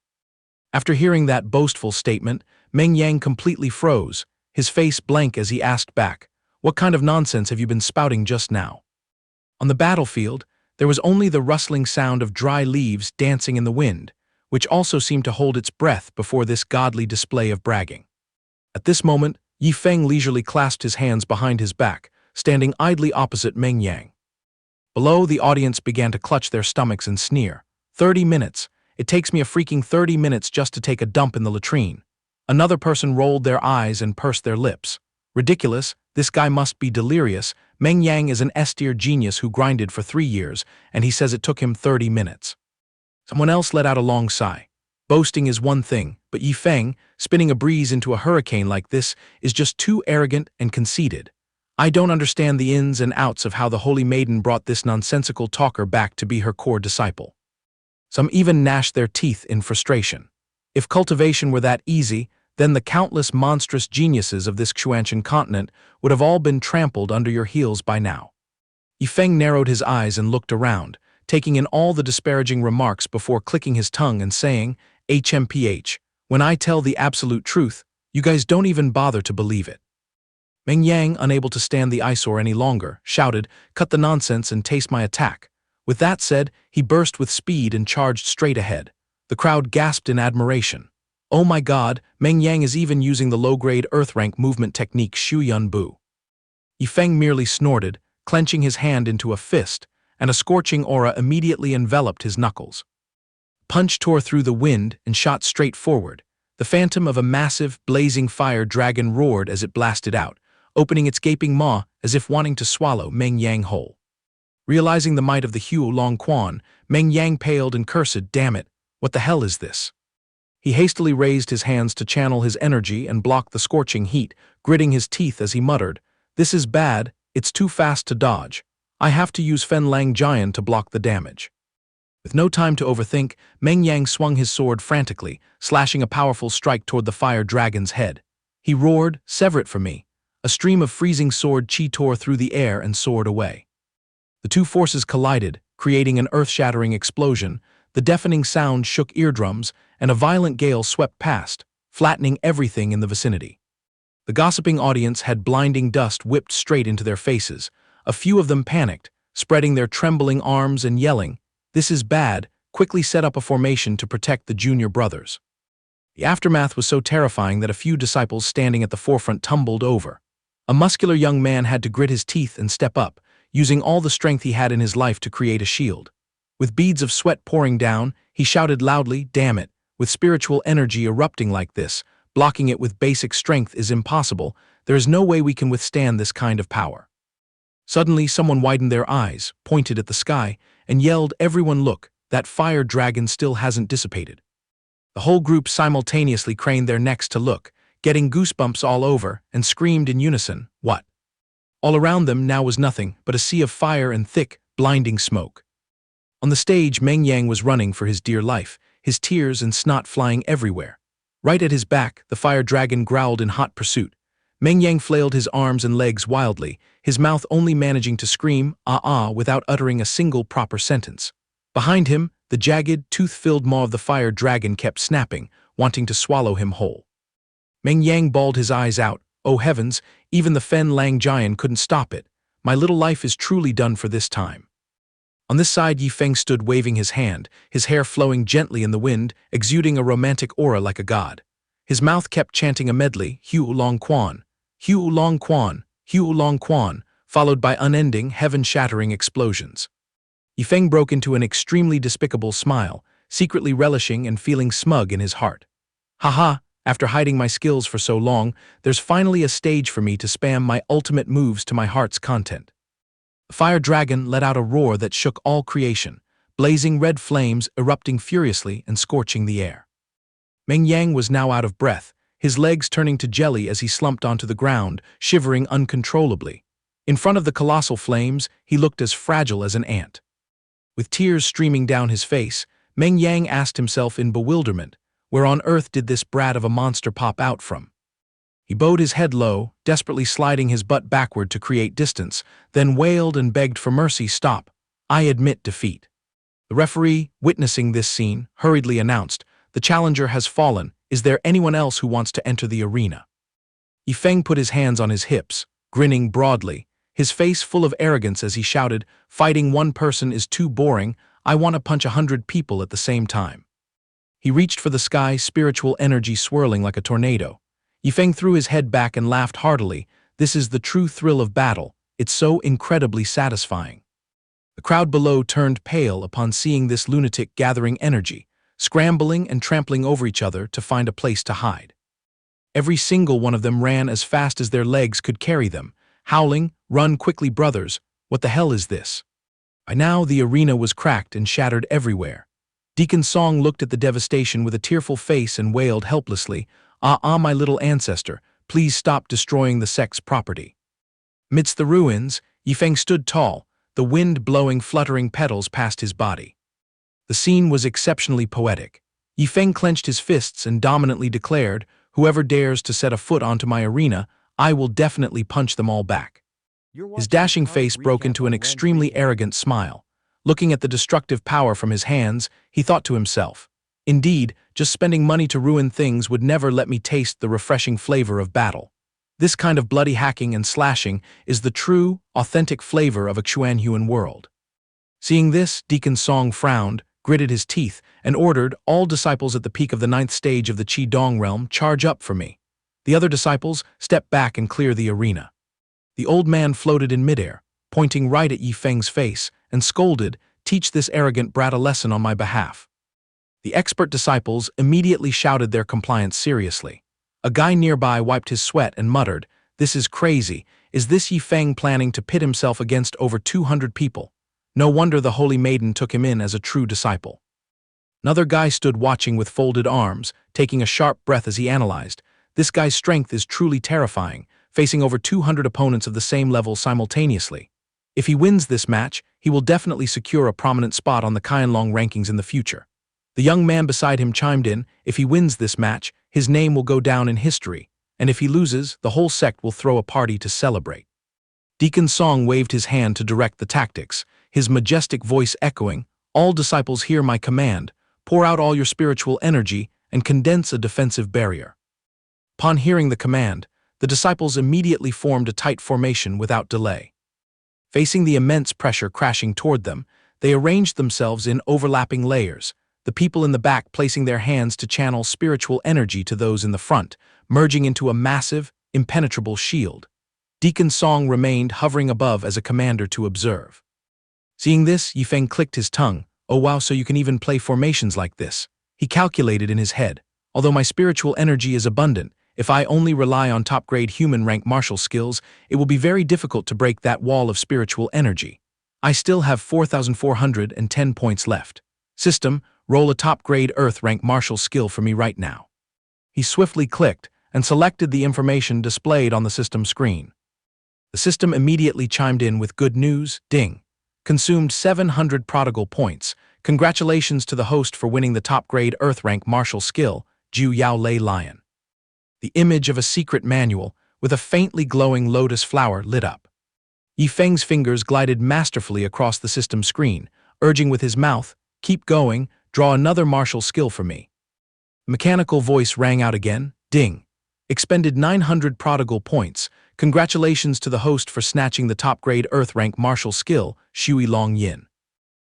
After hearing that boastful statement, Meng Yang completely froze, his face blank as he asked back, "What kind of nonsense have you been spouting just now?" On the battlefield, there was only the rustling sound of dry leaves dancing in the wind, which also seemed to hold its breath before this godly display of bragging. At this moment, Yifeng leisurely clasped his hands behind his back, standing idly opposite Meng Yang. Below, the audience began to clutch their stomachs and sneer. 30 minutes. It takes me a freaking 30 minutes just to take a dump in the latrine. Another person rolled their eyes and pursed their lips. Ridiculous, this guy must be delirious. Meng Yang is an S-tier genius who grinded for 3 years, and he says it took him 30 minutes. Someone else let out a long sigh. Boasting is one thing, but Yifeng, spinning a breeze into a hurricane like this, is just too arrogant and conceited. I don't understand the ins and outs of how the Holy Maiden brought this nonsensical talker back to be her core disciple. Some even gnashed their teeth in frustration. If cultivation were that easy, then the countless monstrous geniuses of this Xianxia continent would have all been trampled under your heels by now. Yifeng narrowed his eyes and looked around, taking in all the disparaging remarks before clicking his tongue and saying, "HMPH, when I tell the absolute truth, you guys don't even bother to believe it." Meng Yang, unable to stand the eyesore any longer, shouted, "Cut the nonsense and taste my attack." With that said, he burst with speed and charged straight ahead. The crowd gasped in admiration. Oh my god, Meng Yang is even using the low-grade earth rank movement technique Shu Yun Bu. Yifeng merely snorted, clenching his hand into a fist, and a scorching aura immediately enveloped his knuckles. Punch tore through the wind and shot straight forward. The phantom of a massive, blazing fire dragon roared as it blasted out, opening its gaping maw as if wanting to swallow Meng Yang whole. Realizing the might of the Hu Long Quan, Meng Yang paled and cursed, "Damn it, what the hell is this?" He hastily raised his hands to channel his energy and block the scorching heat, gritting his teeth as he muttered, "This is bad, it's too fast to dodge. I have to use Fen Lang Jian to block the damage." With no time to overthink, Meng Yang swung his sword frantically, slashing a powerful strike toward the fire dragon's head. He roared, "Sever it from me." A stream of freezing sword chi tore through the air and soared away. The two forces collided, creating an earth-shattering explosion. The deafening sound shook eardrums, and a violent gale swept past, flattening everything in the vicinity. The gossiping audience had blinding dust whipped straight into their faces. A few of them panicked, spreading their trembling arms and yelling, "This is bad," quickly set up a formation to protect the junior brothers. The aftermath was so terrifying that a few disciples standing at the forefront tumbled over. A muscular young man had to grit his teeth and step up, using all the strength he had in his life to create a shield. With beads of sweat pouring down, he shouted loudly, "Damn it, with spiritual energy erupting like this, blocking it with basic strength is impossible. There is no way we can withstand this kind of power." Suddenly, someone widened their eyes, pointed at the sky, and yelled, "Everyone look, that fire dragon still hasn't dissipated." The whole group simultaneously craned their necks to look, getting goosebumps all over, and screamed in unison, "What?" All around them now was nothing but a sea of fire and thick, blinding smoke. On the stage, Meng Yang was running for his dear life, his tears and snot flying everywhere. Right at his back, the fire dragon growled in hot pursuit. Meng Yang flailed his arms and legs wildly, his mouth only managing to scream, "Ah ah," without uttering a single proper sentence. Behind him, the jagged, tooth-filled maw of the fire dragon kept snapping, wanting to swallow him whole. Meng Yang bawled his eyes out. Oh heavens, even the Fen Lang giant couldn't stop it. My little life is truly done for this time. On this side, Yi Feng stood waving his hand, his hair flowing gently in the wind, exuding a romantic aura like a god. His mouth kept chanting a medley, Hu Long Quan, Hu Long Quan, Hu Long Quan, followed by unending, heaven-shattering explosions. Yi Feng broke into an extremely despicable smile, secretly relishing and feeling smug in his heart. Haha, after hiding my skills for so long, there's finally a stage for me to spam my ultimate moves to my heart's content. The fire dragon let out a roar that shook all creation, blazing red flames erupting furiously and scorching the air. Meng Yang was now out of breath, his legs turning to jelly as he slumped onto the ground, shivering uncontrollably. In front of the colossal flames, he looked as fragile as an ant. With tears streaming down his face, Meng Yang asked himself in bewilderment, where on earth did this brat of a monster pop out from? He bowed his head low, desperately sliding his butt backward to create distance, then wailed and begged for mercy. Stop. I admit defeat. The referee, witnessing this scene, hurriedly announced, the challenger has fallen. Is there anyone else who wants to enter the arena? Yi Feng put his hands on his hips, grinning broadly, his face full of arrogance as he shouted, fighting one person is too boring, I want to punch 100 people at the same time. He reached for the sky, spiritual energy swirling like a tornado. Yi Feng threw his head back and laughed heartily. This is the true thrill of battle. It's so incredibly satisfying. The crowd below turned pale upon seeing this lunatic gathering energy, scrambling and trampling over each other to find a place to hide. Every single one of them ran as fast as their legs could carry them, howling, "Run quickly, brothers! What the hell is this?" By now the arena was cracked and shattered everywhere. Deacon Song looked at the devastation with a tearful face and wailed helplessly, "Ah ah, my little ancestor, please stop destroying the sect's property." Amidst the ruins, Yi Feng stood tall, the wind blowing fluttering petals past his body. The scene was exceptionally poetic. Yi Feng clenched his fists and dominantly declared, "Whoever dares to set a foot onto my arena, I will definitely punch them all back." His dashing face broke into an extremely arrogant smile. Looking at the destructive power from his hands, he thought to himself, indeed, just spending money to ruin things would never let me taste the refreshing flavor of battle. This kind of bloody hacking and slashing is the true, authentic flavor of a Xuanhuan world. Seeing this, Deacon Song frowned, gritted his teeth, and ordered, all disciples at the peak of the 9th stage of the Qi Dong realm charge up for me. The other disciples, step back and clear the arena. The old man floated in midair, pointing right at Yi Feng's face, and scolded, "Teach this arrogant brat a lesson on my behalf." The expert disciples immediately shouted their compliance seriously. A guy nearby wiped his sweat and muttered, "This is crazy. Is this Yi Feng planning to pit himself against over 200 people? No wonder the Holy Maiden took him in as a true disciple." Another guy stood watching with folded arms, taking a sharp breath as he analyzed. This guy's strength is truly terrifying, facing over 200 opponents of the same level simultaneously. If he wins this match, he will definitely secure a prominent spot on the Qianlong rankings in the future. The young man beside him chimed in, if he wins this match, his name will go down in history, and if he loses, the whole sect will throw a party to celebrate. Deacon Song waved his hand to direct the tactics, his majestic voice echoing, "All disciples hear my command, pour out all your spiritual energy and condense a defensive barrier." Upon hearing the command, the disciples immediately formed a tight formation without delay. Facing the immense pressure crashing toward them, they arranged themselves in overlapping layers, the people in the back placing their hands to channel spiritual energy to those in the front, merging into a massive, impenetrable shield. Deacon Song remained hovering above as a commander to observe. Seeing this, Yi Feng clicked his tongue. "Oh wow, so you can even play formations like this." He calculated in his head. "Although my spiritual energy is abundant, if I only rely on top-grade human rank martial skills, it will be very difficult to break that wall of spiritual energy. I still have 4,410 points left. System, roll a top-grade Earth rank martial skill for me right now." He swiftly clicked and selected the information displayed on the system screen. The system immediately chimed in with good news, ding. Consumed 700 prodigal points. Congratulations to the host for winning the top-grade Earth rank martial skill, Ju Yao Lei Lion. The image of a secret manual, with a faintly glowing lotus flower lit up. Yifeng's fingers glided masterfully across the system screen, urging with his mouth, "Keep going, draw another martial skill for me." The mechanical voice rang out again, "Ding. Expended 900 prodigal points. Congratulations to the host for snatching the top-grade Earth-rank martial skill, Shui Long Yin."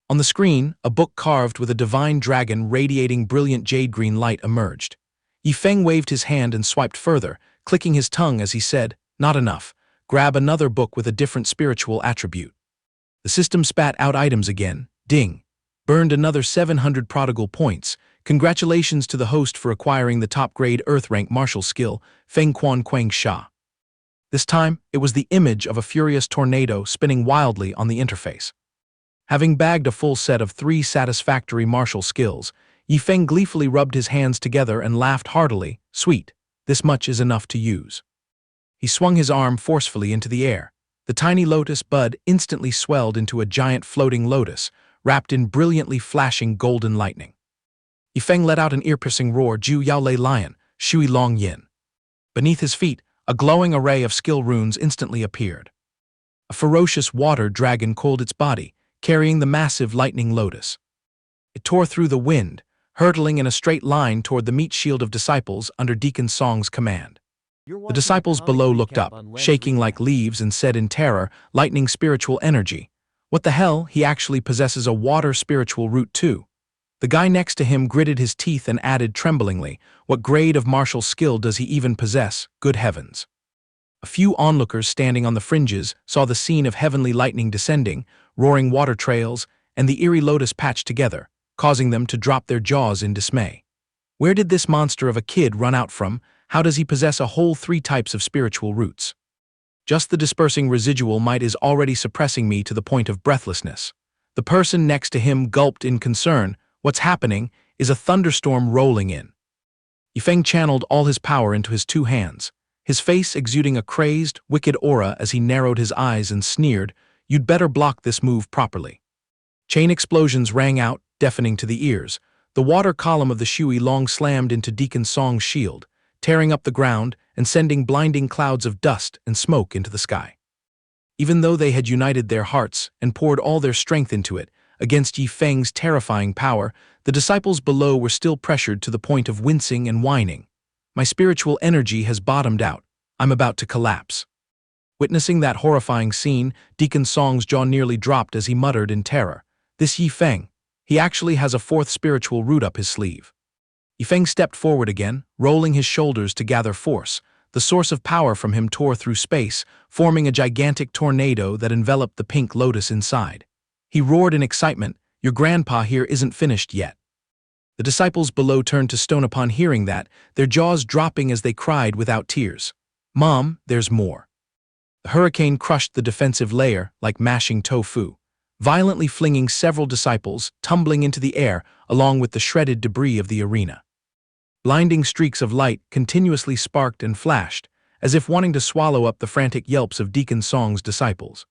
On the screen, a book carved with a divine dragon radiating brilliant jade-green light emerged. Yifeng waved his hand and swiped further, clicking his tongue as he said, "Not enough. Grab another book with a different spiritual attribute." The system spat out items again, "Ding. Burned another 700 prodigal points. Congratulations to the host for acquiring the top-grade Earth-rank martial skill, Feng Quan Quang Sha." This time, it was the image of a furious tornado spinning wildly on the interface. Having bagged a full set of 3 satisfactory martial skills, Yifeng gleefully rubbed his hands together and laughed heartily, "Sweet, this much is enough to use." He swung his arm forcefully into the air. The tiny lotus bud instantly swelled into a giant floating lotus, wrapped in brilliantly flashing golden lightning. Yifeng let out an ear-piercing roar, "Ju Yao Lei Lion, Shui Long Yin." Beneath his feet, a glowing array of skill runes instantly appeared. A ferocious water dragon coiled its body, carrying the massive lightning lotus. It tore through the wind, hurtling in a straight line toward the meat shield of disciples under Deacon Song's command. The disciples below looked up, shaking like leaves, and said in terror, "Lightning spiritual energy. What the hell, he actually possesses a water spiritual root too." The guy next to him gritted his teeth and added tremblingly, "What grade of martial skill does he even possess, good heavens?" A few onlookers standing on the fringes saw the scene of heavenly lightning descending, roaring water trails, and the eerie lotus patched together, causing them to drop their jaws in dismay. Where did this monster of a kid run out from? How does he possess a whole 3 types of spiritual roots? Just the dispersing residual might is already suppressing me to the point of breathlessness. The person next to him gulped in concern. What's happening? Is a thunderstorm rolling in? Yifeng channeled all his power into his 2 hands, his face exuding a crazed, wicked aura as he narrowed his eyes and sneered, "You'd better block this move properly." Chain explosions rang out, deafening to the ears. The water column of the Shui Long slammed into Deacon Song's shield, tearing up the ground and sending blinding clouds of dust and smoke into the sky. Even though they had united their hearts and poured all their strength into it, against Yifeng's terrifying power, the disciples below were still pressured to the point of wincing and whining. "My spiritual energy has bottomed out. I'm about to collapse." Witnessing that horrifying scene, Deacon Song's jaw nearly dropped as he muttered in terror, "This Yifeng, he actually has a 4th spiritual root up his sleeve." Yifeng stepped forward again, rolling his shoulders to gather force. The source of power from him tore through space, forming a gigantic tornado that enveloped the pink lotus inside. He roared in excitement, "Your grandpa here isn't finished yet." The disciples below turned to stone upon hearing that, their jaws dropping as they cried without tears, "Mom, there's more." The hurricane crushed the defensive layer like mashing tofu, violently flinging several disciples, tumbling into the air along with the shredded debris of the arena. Blinding streaks of light continuously sparked and flashed, as if wanting to swallow up the frantic yelps of Deacon Song's disciples.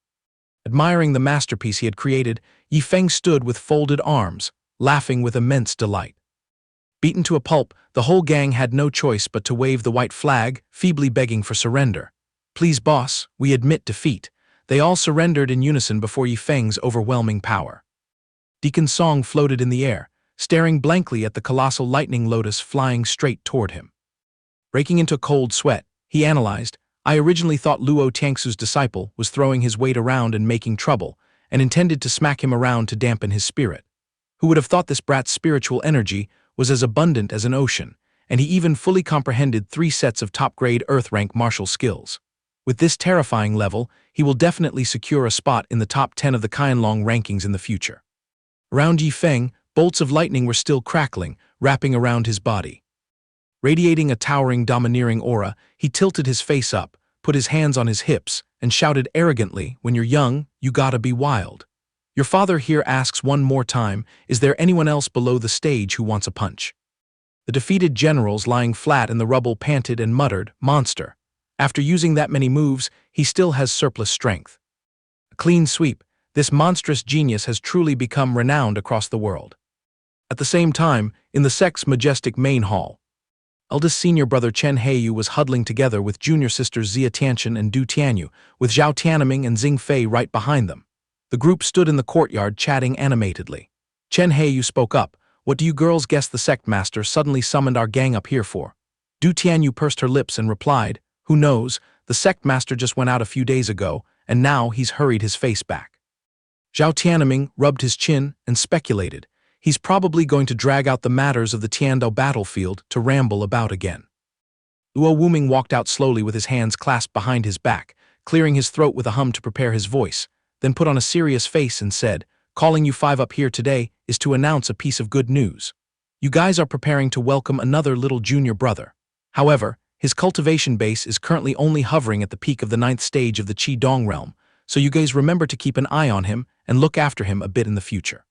Admiring the masterpiece he had created, Yifeng stood with folded arms, laughing with immense delight. Beaten to a pulp, the whole gang had no choice but to wave the white flag, feebly begging for surrender. "Please, boss, we admit defeat." They all surrendered in unison before Yifeng's overwhelming power. Deacon Song floated in the air, staring blankly at the colossal lightning lotus flying straight toward him. Breaking into a cold sweat, he analyzed, "I originally thought Luo Tiangsu's disciple was throwing his weight around and making trouble, and intended to smack him around to dampen his spirit. Who would have thought this brat's spiritual energy was as abundant as an ocean, and he even fully comprehended 3 sets of top-grade Earth-rank martial skills. With this terrifying level, he will definitely secure a spot in the top 10 of the Qianlong rankings in the future." Around Yifeng, bolts of lightning were still crackling, wrapping around his body. Radiating a towering, domineering aura, he tilted his face up, put his hands on his hips, and shouted arrogantly, "When you're young, you gotta be wild. Your father here asks one more time, is there anyone else below the stage who wants a punch?" The defeated generals lying flat in the rubble panted and muttered, "Monster. After using that many moves, he still has surplus strength. A clean sweep, this monstrous genius has truly become renowned across the world." At the same time, in the sect's majestic main hall, Eldest senior brother Chen Heiyu was huddling together with junior sisters Xia Tianchen and Du Tianyu, with Zhao Tianming and Xing Fei right behind them. The group stood in the courtyard chatting animatedly. Chen Heiyu spoke up. What do you girls guess the sect master suddenly summoned our gang up here for? Du Tianyu pursed her lips and replied, who knows, the sect master just went out a few days ago, and now he's hurried his face back. Zhao Tianming rubbed his chin and speculated. He's probably going to drag out the matters of the Tiandao battlefield to ramble about again. Luo Wuming walked out slowly with his hands clasped behind his back, clearing his throat with a hum to prepare his voice, then put on a serious face and said, calling you five up here today is to announce a piece of good news. You guys are preparing to welcome another little junior brother. However, his cultivation base is currently only hovering at the peak of the 9th stage of the Qi Dong realm, so you guys remember to keep an eye on him and look after him a bit in the future.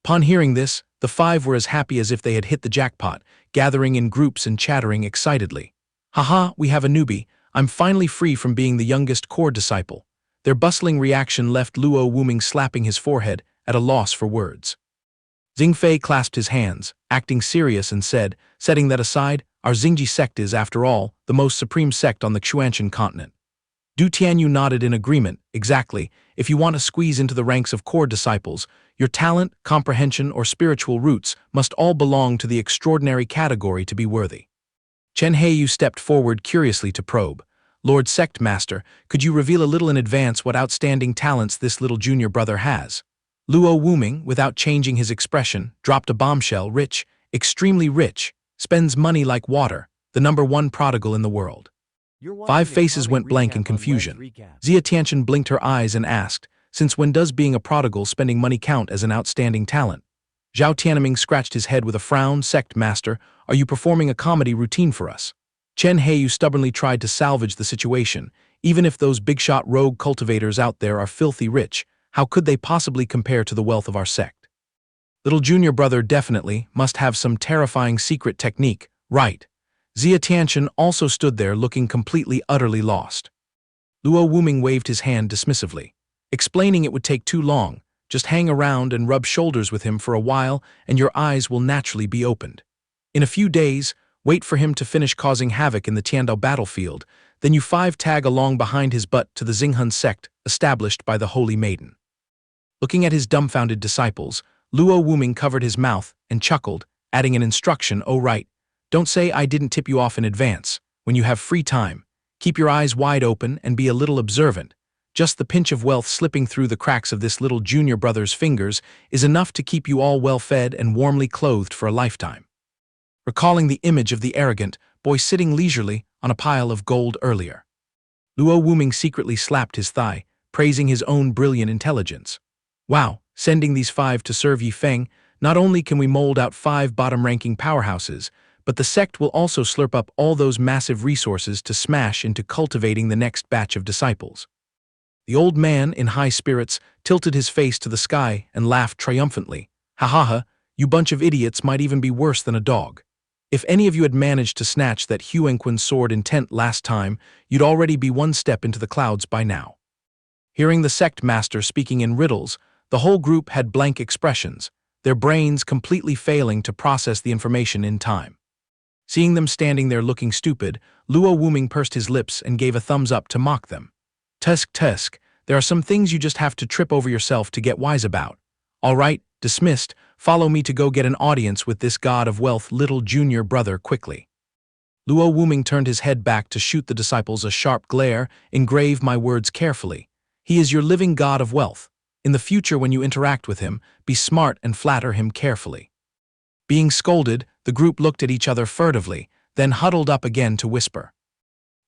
Upon hearing this, the five were as happy as if they had hit the jackpot, gathering in groups and chattering excitedly. Haha, we have a newbie. I'm finally free from being the youngest core disciple. Their bustling reaction left Luo Wuming slapping his forehead, at a loss for words. Xing Fei clasped his hands, acting serious and said, setting that aside, our Xingji sect is, after all, the most supreme sect on the Xianxia continent. Du Tianyu nodded in agreement. Exactly, if you want to squeeze into the ranks of core disciples, your talent, comprehension, or spiritual roots must all belong to the extraordinary category to be worthy. Chen Heiyu stepped forward curiously to probe. Lord Sect Master, could you reveal a little in advance what outstanding talents this little junior brother has? Luo Wuming, without changing his expression, dropped a bombshell. Rich, extremely rich, spends money like water, the #1 prodigal in the world. Five faces went blank in confusion. Xia Tianchen blinked her eyes and asked, since when does being a prodigal spending money count as an outstanding talent? Zhao Tianming scratched his head with a frown. Sect Master, are you performing a comedy routine for us? Chen Heiyu stubbornly tried to salvage the situation. Even if those big-shot rogue cultivators out there are filthy rich, how could they possibly compare to the wealth of our sect? Little junior brother definitely must have some terrifying secret technique, right? Xia Tianchen also stood there looking completely utterly lost. Luo Wuming waved his hand dismissively. Explaining it would take too long. Just hang around and rub shoulders with him for a while and your eyes will naturally be opened. In a few days, wait for him to finish causing havoc in the Tiandao battlefield, then you five tag along behind his butt to the Xinghun sect established by the Holy Maiden. Looking at his dumbfounded disciples, Luo Wuming covered his mouth and chuckled, adding an instruction, oh right, don't say I didn't tip you off in advance. When you have free time, keep your eyes wide open and be a little observant. Just the pinch of wealth slipping through the cracks of this little junior brother's fingers is enough to keep you all well-fed and warmly clothed for a lifetime. Recalling the image of the arrogant boy sitting leisurely on a pile of gold earlier. Luo Wuming secretly slapped his thigh, praising his own brilliant intelligence. Wow, sending these five to serve Yi Feng, not only can we mold out 5 bottom-ranking powerhouses, but the sect will also slurp up all those massive resources to smash into cultivating the next batch of disciples. The old man, in high spirits, tilted his face to the sky and laughed triumphantly. Ha ha ha, you bunch of idiots might even be worse than a dog. If any of you had managed to snatch that Huanquan sword in tent last time, you'd already be one step into the clouds by now. Hearing the sect master speaking in riddles, the whole group had blank expressions, their brains completely failing to process the information in time. Seeing them standing there looking stupid, Luo Wuming pursed his lips and gave a thumbs up to mock them. Tusk tusk, there are some things you just have to trip over yourself to get wise about. All right, dismissed, follow me to go get an audience with this god of wealth little junior brother quickly. Luo Wuming turned his head back to shoot the disciples a sharp glare. Engrave my words carefully. He is your living god of wealth. In the future when you interact with him, be smart and flatter him carefully. Being scolded, the group looked at each other furtively, then huddled up again to whisper.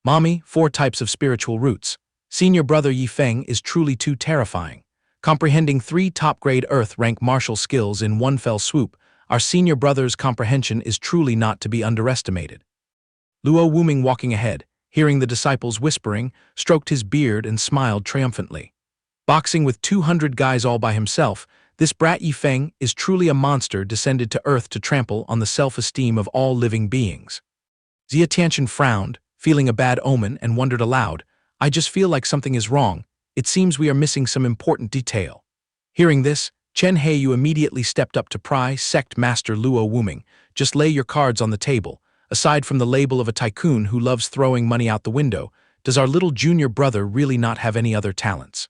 Mommy, 4 types of spiritual roots. Senior brother Yi Feng is truly too terrifying. Comprehending 3 top-grade Earth-rank martial skills in one fell swoop, our senior brother's comprehension is truly not to be underestimated. Luo Wuming walking ahead, hearing the disciples whispering, stroked his beard and smiled triumphantly. Boxing with 200 guys all by himself, this brat Yi Feng is truly a monster descended to Earth to trample on the self-esteem of all living beings. Xia Tianchen frowned, feeling a bad omen, and wondered aloud, I just feel like something is wrong. It seems we are missing some important detail. Hearing this, Chen Heiyu immediately stepped up to pry Sect Master Luo Wuming. Just lay your cards on the table. Aside from the label of a tycoon who loves throwing money out the window, does our little junior brother really not have any other talents?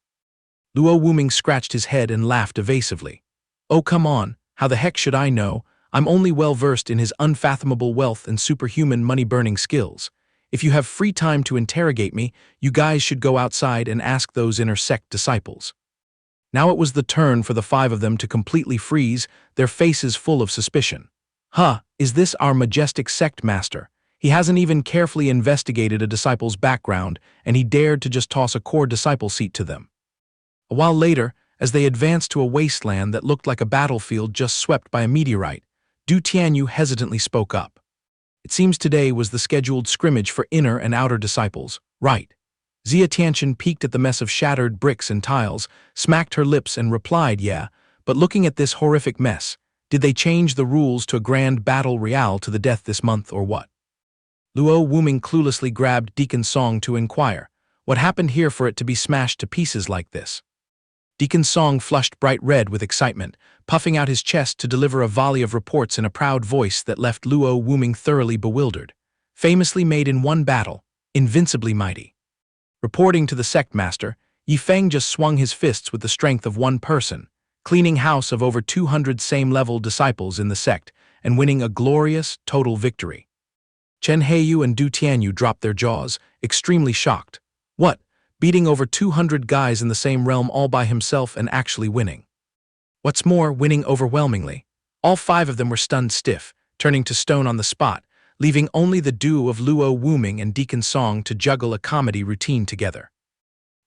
Luo Wuming scratched his head and laughed evasively. Oh, come on, how the heck should I know? I'm only well-versed in his unfathomable wealth and superhuman money-burning skills. If you have free time to interrogate me, you guys should go outside and ask those inner sect disciples. Now it was the turn for the five of them to completely freeze, their faces full of suspicion. Huh, is this our majestic sect master? He hasn't even carefully investigated a disciple's background, and he dared to just toss a core disciple seat to them. A while later, as they advanced to a wasteland that looked like a battlefield just swept by a meteorite, Du Tianyu hesitantly spoke up. It seems today was the scheduled scrimmage for inner and outer disciples, right? Xia Tianchen peeked at the mess of shattered bricks and tiles, smacked her lips and replied, yeah, but looking at this horrific mess, did they change the rules to a grand battle royale to the death this month or what? Luo Wuming cluelessly grabbed Deacon Song to inquire, what happened here for it to be smashed to pieces like this? Deacon Song flushed bright red with excitement, puffing out his chest to deliver a volley of reports in a proud voice that left Luo Wuming thoroughly bewildered. Famously made in one battle, invincibly mighty. Reporting to the sect master, Yi Feng just swung his fists with the strength of one person, cleaning house of over 200 same-level disciples in the sect and winning a glorious, total victory. Chen Heiyu and Du Tianyu dropped their jaws, extremely shocked. What? Beating over 200 guys in the same realm all by himself and actually winning. What's more, winning overwhelmingly. All five of them were stunned stiff, turning to stone on the spot, leaving only the duo of Luo Wuming and Deacon Song to juggle a comedy routine together.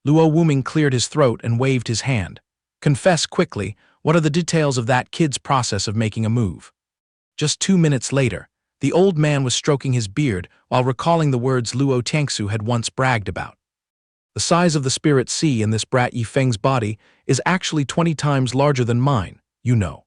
Luo Wuming cleared his throat and waved his hand. Confess quickly, what are the details of that kid's process of making a move? Just 2 minutes later, the old man was stroking his beard while recalling the words Luo Tangsu had once bragged about. The size of the spirit sea in this brat Yi Feng's body is actually 20 times larger than mine, you know.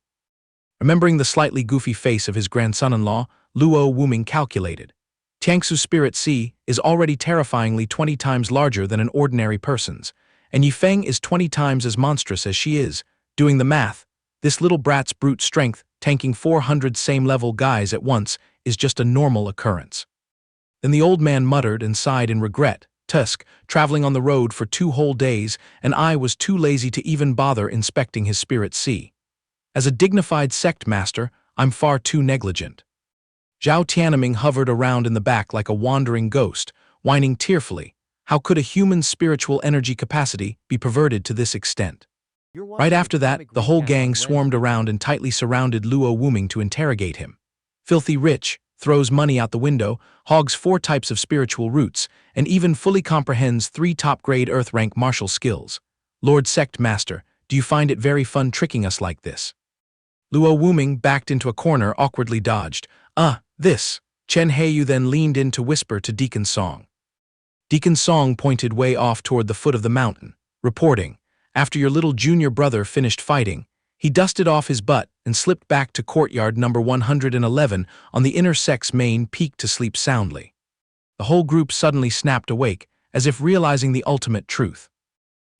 Remembering the slightly goofy face of his grandson-in-law, Luo Wuming calculated. Tangsu's spirit sea is already terrifyingly 20 times larger than an ordinary person's, and Yi Feng is 20 times as monstrous as she is. Doing the math, this little brat's brute strength, tanking 400 same-level guys at once, is just a normal occurrence. Then the old man muttered and sighed in regret. Tusk, traveling on the road for 2 whole days, and I was too lazy to even bother inspecting his spirit sea. As a dignified sect master, I'm far too negligent. Zhao Tianming hovered around in the back like a wandering ghost, whining tearfully. How could a human's spiritual energy capacity be perverted to this extent? Right after that, the whole gang swarmed around and tightly surrounded Luo Wuming to interrogate him. Filthy rich, throws money out the window, hogs 4 types of spiritual roots, and even fully comprehends 3 top-grade Earth-rank martial skills. Lord Sect Master, do you find it very fun tricking us like this? Luo Wuming backed into a corner, awkwardly dodged. This. Chen Heiyu then leaned in to whisper to Deacon Song. Deacon Song pointed way off toward the foot of the mountain, reporting, after your little junior brother finished fighting, he dusted off his butt and slipped back to courtyard number 111 on the inner sect's main peak to sleep soundly. The whole group suddenly snapped awake, as if realizing the ultimate truth.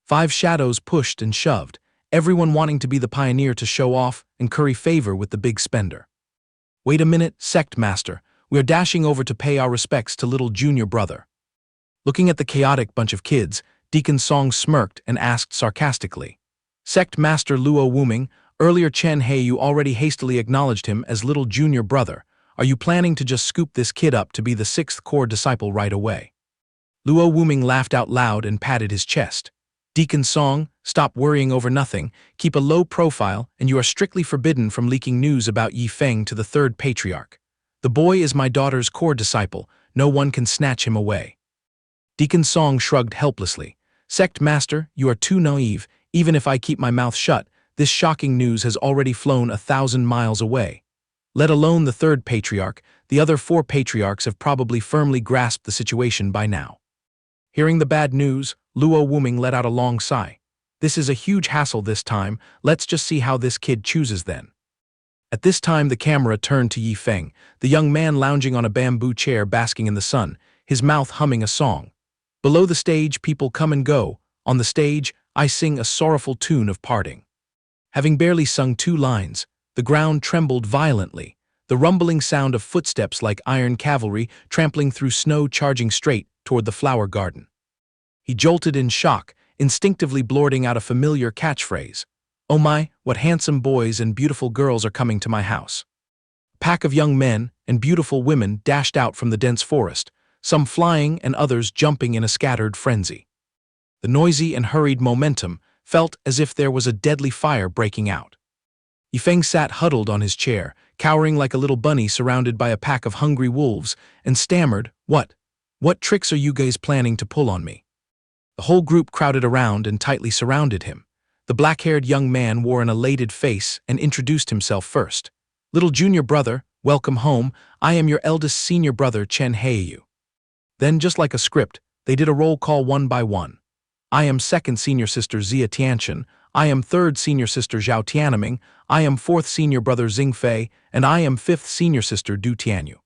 5 shadows pushed and shoved, everyone wanting to be the pioneer to show off and curry favor with the big spender. Wait a minute, sect master, we are dashing over to pay our respects to little junior brother. Looking at the chaotic bunch of kids, Deacon Song smirked and asked sarcastically. Sect Master Luo Wuming, earlier Chen Heiyu already hastily acknowledged him as little junior brother. Are you planning to just scoop this kid up to be the 6th core disciple right away? Luo Wuming laughed out loud and patted his chest. Deacon Song, stop worrying over nothing, keep a low profile, and you are strictly forbidden from leaking news about Yi Feng to the 3rd patriarch. The boy is my daughter's core disciple, no one can snatch him away. Deacon Song shrugged helplessly. Sect Master, you are too naive. Even if I keep my mouth shut, this shocking news has already flown 1,000 miles away. Let alone the 3rd patriarch, the other 4 patriarchs have probably firmly grasped the situation by now. Hearing the bad news, Luo Wuming let out a long sigh. This is a huge hassle this time, let's just see how this kid chooses then. At this time the camera turned to Yi Feng, the young man lounging on a bamboo chair basking in the sun, his mouth humming a song. Below the stage people come and go, on the stage I sing a sorrowful tune of parting. Having barely sung 2 lines, the ground trembled violently, the rumbling sound of footsteps like iron cavalry trampling through snow charging straight toward the flower garden. He jolted in shock, instinctively blurting out a familiar catchphrase. "Oh my, what handsome boys and beautiful girls are coming to my house." A pack of young men and beautiful women dashed out from the dense forest, some flying and others jumping in a scattered frenzy. The noisy and hurried momentum felt as if there was a deadly fire breaking out. Yifeng sat huddled on his chair, cowering like a little bunny surrounded by a pack of hungry wolves, and stammered, What tricks are you guys planning to pull on me?" The whole group crowded around and tightly surrounded him. The black-haired young man wore an elated face and introduced himself first. "Little junior brother, welcome home. I am your eldest senior brother, Chen Heiyu." Then, just like a script, they did a roll call one by one. "I am second senior sister Xia Tianchen. I am third senior sister Zhao Tianming. I am fourth senior brother Xingfei, and I am fifth senior sister Du Tianyu."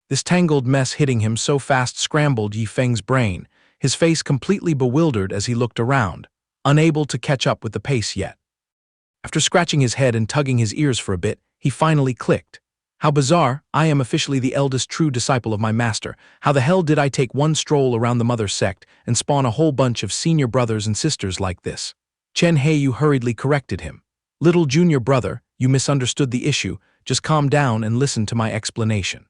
This tangled mess hitting him so fast scrambled Yifeng's brain, his face completely bewildered as he looked around, unable to catch up with the pace yet. After scratching his head and tugging his ears for a bit, he finally clicked. "How bizarre, I am officially the eldest true disciple of my master. How the hell did I take one stroll around the mother sect and spawn a whole bunch of senior brothers and sisters like this?" Chen Heiyu hurriedly corrected him. "Little junior brother, you misunderstood the issue. Just calm down and listen to my explanation."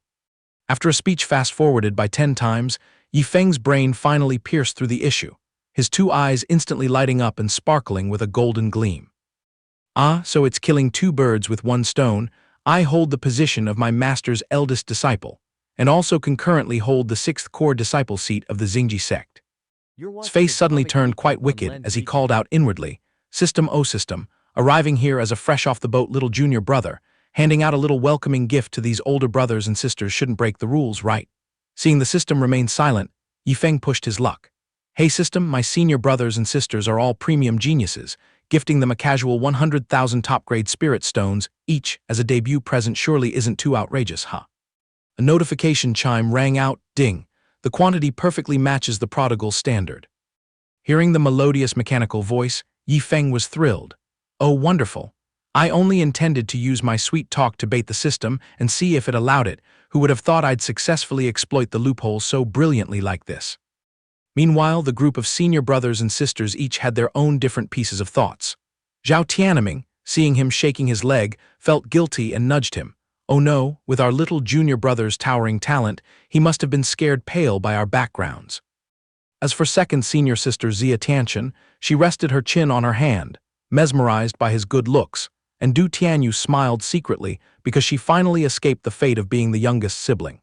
After a speech fast-forwarded by 10 times, Yifeng's brain finally pierced through the issue, his 2 eyes instantly lighting up and sparkling with a golden gleam. "Ah, so it's killing 2 birds with 1 stone. I hold the position of my master's eldest disciple, and also concurrently hold the 6th core disciple seat of the Xingji sect." His face suddenly turned quite wicked as he called out inwardly, "System O system, arriving here as a fresh-off-the-boat little junior brother, handing out a little welcoming gift to these older brothers and sisters shouldn't break the rules, right?" Seeing the system remain silent, Yifeng pushed his luck. "Hey system, my senior brothers and sisters are all premium geniuses. Gifting them a casual 100,000 top-grade spirit stones each as a debut present surely isn't too outrageous, huh?" A notification chime rang out, ding. The quantity perfectly matches the prodigal's standard. Hearing the melodious mechanical voice, Yifeng was thrilled. "Oh, wonderful. I only intended to use my sweet talk to bait the system and see if it allowed it. Who would have thought I'd successfully exploit the loophole so brilliantly like this?" Meanwhile, the group of senior brothers and sisters each had their own different pieces of thoughts. Zhao Tianming, seeing him shaking his leg, felt guilty and nudged him. "Oh no, with our little junior brother's towering talent, he must have been scared pale by our backgrounds." As for second senior sister Xia Tianchen, she rested her chin on her hand, mesmerized by his good looks, and Du Tianyu smiled secretly because she finally escaped the fate of being the youngest sibling.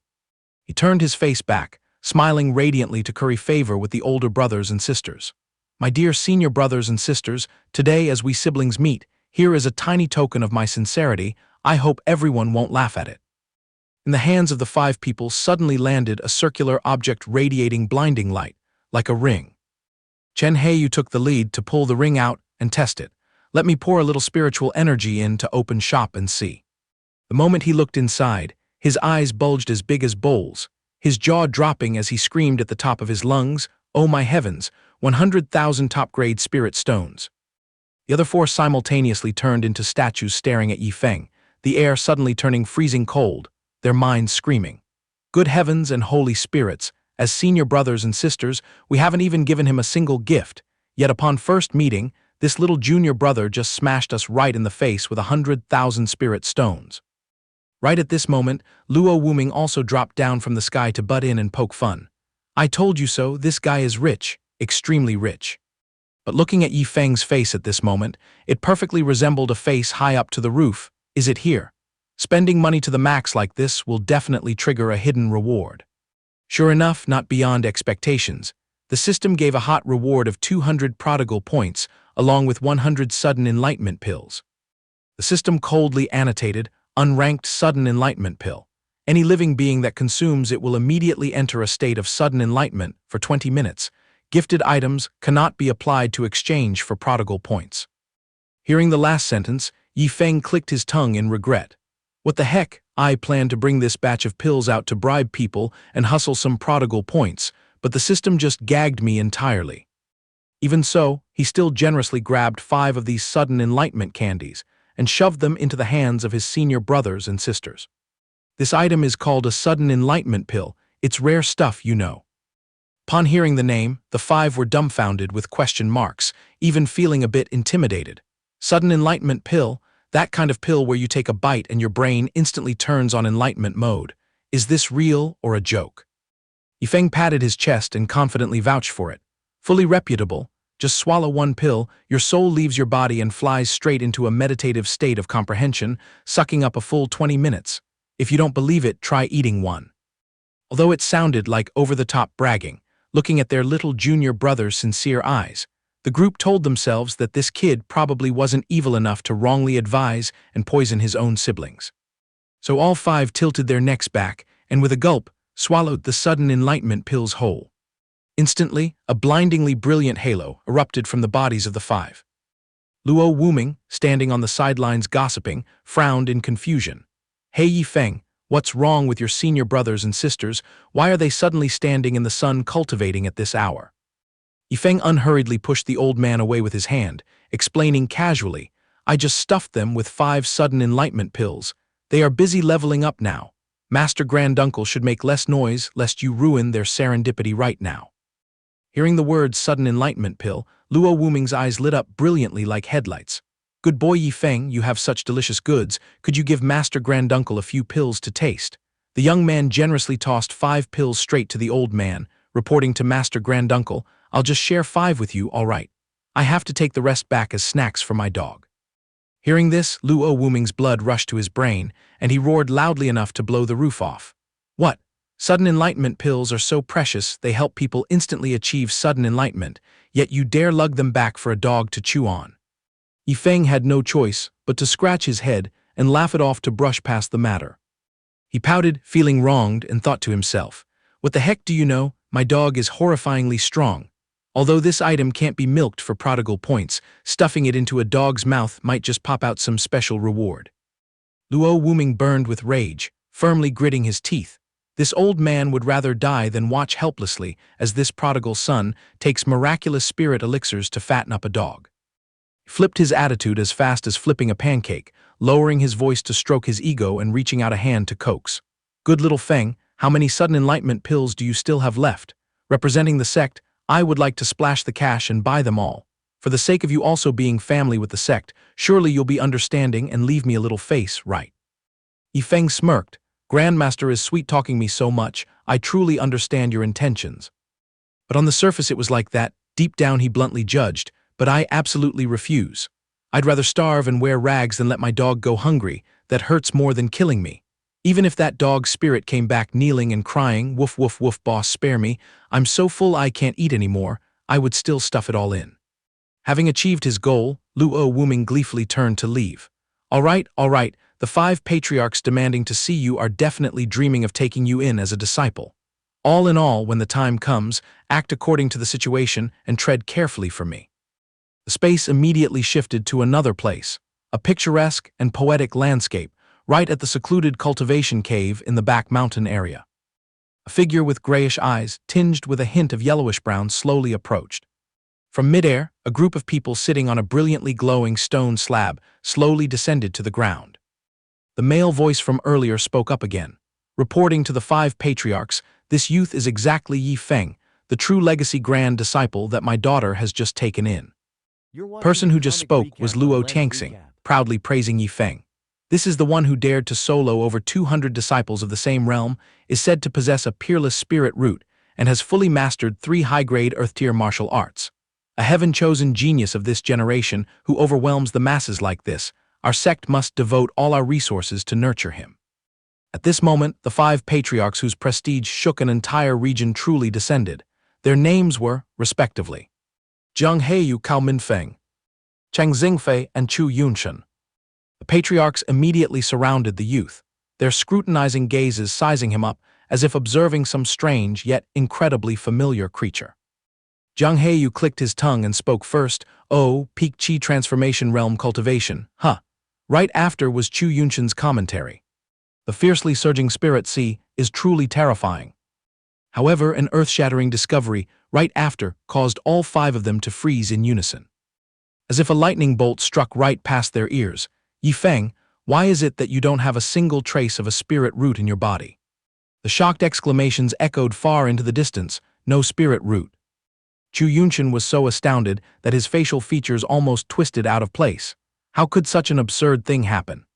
He turned his face back, smiling radiantly to curry favor with the older brothers and sisters. "My dear senior brothers and sisters, today as we siblings meet, here is a tiny token of my sincerity. I hope everyone won't laugh at it." In the hands of the 5 people suddenly landed a circular object radiating blinding light, like a ring. Chen Heiyu took the lead to pull the ring out and test it. "Let me pour a little spiritual energy in to open shop and see." The moment he looked inside, his eyes bulged as big as bowls, his jaw dropping as he screamed at the top of his lungs, "Oh my heavens, 100,000 top-grade spirit stones." The other 4 simultaneously turned into statues staring at Yifeng, the air suddenly turning freezing cold, their minds screaming. "Good heavens and holy spirits, as senior brothers and sisters, we haven't even given him a single gift, yet upon first meeting, this little junior brother just smashed us right in the face with 100,000 spirit stones." Right at this moment, Luo Wuming also dropped down from the sky to butt in and poke fun. "I told you so, this guy is rich, extremely rich." But looking at Yifeng's face at this moment, it perfectly resembled a face high up to the roof. Is it here? Spending money to the max like this will definitely trigger a hidden reward. Sure enough, not beyond expectations. The system gave a hot reward of 200 prodigal points, along with 100 sudden enlightenment pills. The system coldly annotated, "Unranked sudden enlightenment pill. Any living being that consumes it will immediately enter a state of sudden enlightenment for 20 minutes. Gifted items cannot be applied to exchange for prodigal points." Hearing the last sentence, Yifeng clicked his tongue in regret. "What the heck, I planned to bring this batch of pills out to bribe people and hustle some prodigal points, but the system just gagged me entirely." Even so, he still generously grabbed 5 of these sudden enlightenment candies and shoved them into the hands of his senior brothers and sisters. This item is called a sudden enlightenment pill. It's rare stuff, you know. Upon hearing the name, the five were dumbfounded with question marks, even feeling a bit intimidated. Sudden enlightenment pill, that kind of pill where you take a bite and your brain instantly turns on enlightenment mode. Is this real or a joke? Yifeng patted his chest and confidently vouched for it. Fully reputable. Just swallow one pill, your soul leaves your body and flies straight into a meditative state of comprehension, sucking up a full 20 minutes. If you don't believe it, try eating one. Although it sounded like over-the-top bragging, looking at their little junior brother's sincere eyes, the group told themselves that this kid probably wasn't evil enough to wrongly advise and poison his own siblings. So all five tilted their necks back and with a gulp, swallowed the sudden enlightenment pills whole. Instantly, a blindingly brilliant halo erupted from the bodies of the five. Luo Wuming, standing on the sidelines gossiping, frowned in confusion. Hey Yifeng, what's wrong with your senior brothers and sisters? Why are they suddenly standing in the sun cultivating at this hour? Yifeng unhurriedly pushed the old man away with his hand, explaining casually, I just stuffed them with 5 sudden enlightenment pills. They are busy leveling up now. Master Granduncle should make less noise lest you ruin their serendipity right now. Hearing the words sudden enlightenment pill, Luo Wuming's eyes lit up brilliantly like headlights. Good boy Yifeng, you have such delicious goods. Could you give Master Granduncle a few pills to taste? The young man generously tossed 5 pills straight to the old man, reporting to Master Granduncle, I'll just share 5 with you, all right. I have to take the rest back as snacks for my dog. Hearing this, Luo Wuming's blood rushed to his brain, and he roared loudly enough to blow the roof off. What? Sudden enlightenment pills are so precious they help people instantly achieve sudden enlightenment, yet you dare lug them back for a dog to chew on. Yifeng had no choice but to scratch his head and laugh it off to brush past the matter. He pouted, feeling wronged, and thought to himself, what the heck do you know, my dog is horrifyingly strong. Although this item can't be milked for prodigal points, stuffing it into a dog's mouth might just pop out some special reward. Luo Wuming burned with rage, firmly gritting his teeth. This old man would rather die than watch helplessly as this prodigal son takes miraculous spirit elixirs to fatten up a dog. He flipped his attitude as fast as flipping a pancake, lowering his voice to stroke his ego and reaching out a hand to coax. Good little Feng, how many sudden enlightenment pills do you still have left? Representing the sect, I would like to splash the cash and buy them all. For the sake of you also being family with the sect, surely you'll be understanding and leave me a little face, right? Yifeng smirked. Grandmaster is sweet-talking me so much, I truly understand your intentions. But on the surface it was like that, deep down he bluntly judged, but I absolutely refuse. I'd rather starve and wear rags than let my dog go hungry. That hurts more than killing me. Even if that dog's spirit came back kneeling and crying, woof woof woof boss spare me, I'm so full I can't eat anymore, I would still stuff it all in. Having achieved his goal, Luo Wuming gleefully turned to leave. All right, the 5 patriarchs demanding to see you are definitely dreaming of taking you in as a disciple. All in all, when the time comes, act according to the situation and tread carefully for me. The space immediately shifted to another place, a picturesque and poetic landscape, right at the secluded cultivation cave in the back mountain area. A figure with grayish eyes, tinged with a hint of yellowish-brown, slowly approached. From midair, a group of people sitting on a brilliantly glowing stone slab slowly descended to the ground. The male voice from earlier spoke up again. Reporting to the 5 patriarchs, this youth is exactly Yifeng, the true legacy grand disciple that my daughter has just taken in. The person who just spoke was Luo Xianxia, proudly praising Yifeng. This is the one who dared to solo over 200 disciples of the same realm, is said to possess a peerless spirit root, and has fully mastered 3 high-grade earth-tier martial arts. A heaven-chosen genius of this generation who overwhelms the masses like this, our sect must devote all our resources to nurture him. At this moment, the 5 patriarchs whose prestige shook an entire region truly descended. Their names were, respectively, Zhang Heiyu Cao Minfeng, Cheng Xingfei, and Chu Yunshan. The patriarchs immediately surrounded the youth, their scrutinizing gazes sizing him up as if observing some strange yet incredibly familiar creature. Zhang Heiyu clicked his tongue and spoke first, Oh, peak chi transformation realm cultivation, huh. Right after was Chu Yunshan's commentary. The fiercely surging spirit sea is truly terrifying. However, an earth-shattering discovery right after caused all 5 of them to freeze in unison. As if a lightning bolt struck right past their ears, Yifeng, Why is it that you don't have a single trace of a spirit root in your body? The shocked exclamations echoed far into the distance. No spirit root. Chu Yunshin was so astounded that his facial features almost twisted out of place. How could such an absurd thing happen?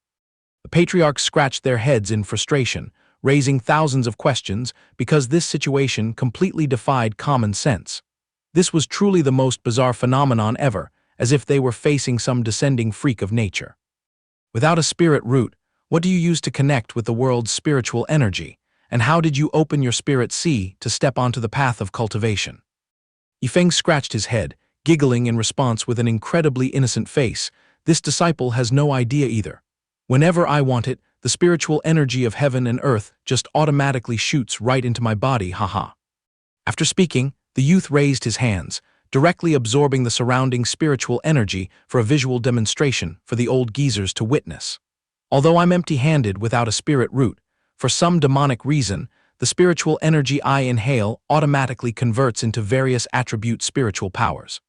The patriarchs scratched their heads in frustration, raising thousands of questions because this situation completely defied common sense. This was truly the most bizarre phenomenon ever, as if they were facing some descending freak of nature. Without a spirit root, what do you use to connect with the world's spiritual energy, and how did you open your spirit sea to step onto the path of cultivation? Yifeng scratched his head, giggling in response with an incredibly innocent face. This disciple has no idea either. Whenever I want it, the spiritual energy of heaven and earth just automatically shoots right into my body, haha. After speaking, the youth raised his hands, directly absorbing the surrounding spiritual energy for a visual demonstration for the old geezers to witness. Although I'm empty-handed without a spirit root, for some demonic reason, the spiritual energy I inhale automatically converts into various attribute spiritual powers.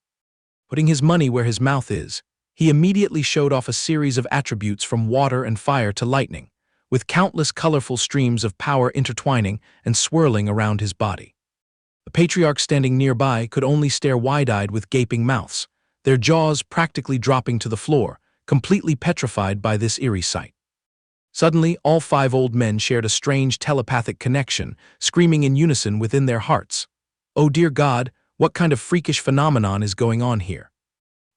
Putting his money where his mouth is, he immediately showed off a series of attributes from water and fire to lightning, with countless colorful streams of power intertwining and swirling around his body. The patriarchs standing nearby could only stare wide-eyed with gaping mouths, their jaws practically dropping to the floor, completely petrified by this eerie sight. Suddenly, all 5 old men shared a strange telepathic connection, screaming in unison within their hearts. Oh dear God, what kind of freakish phenomenon is going on here?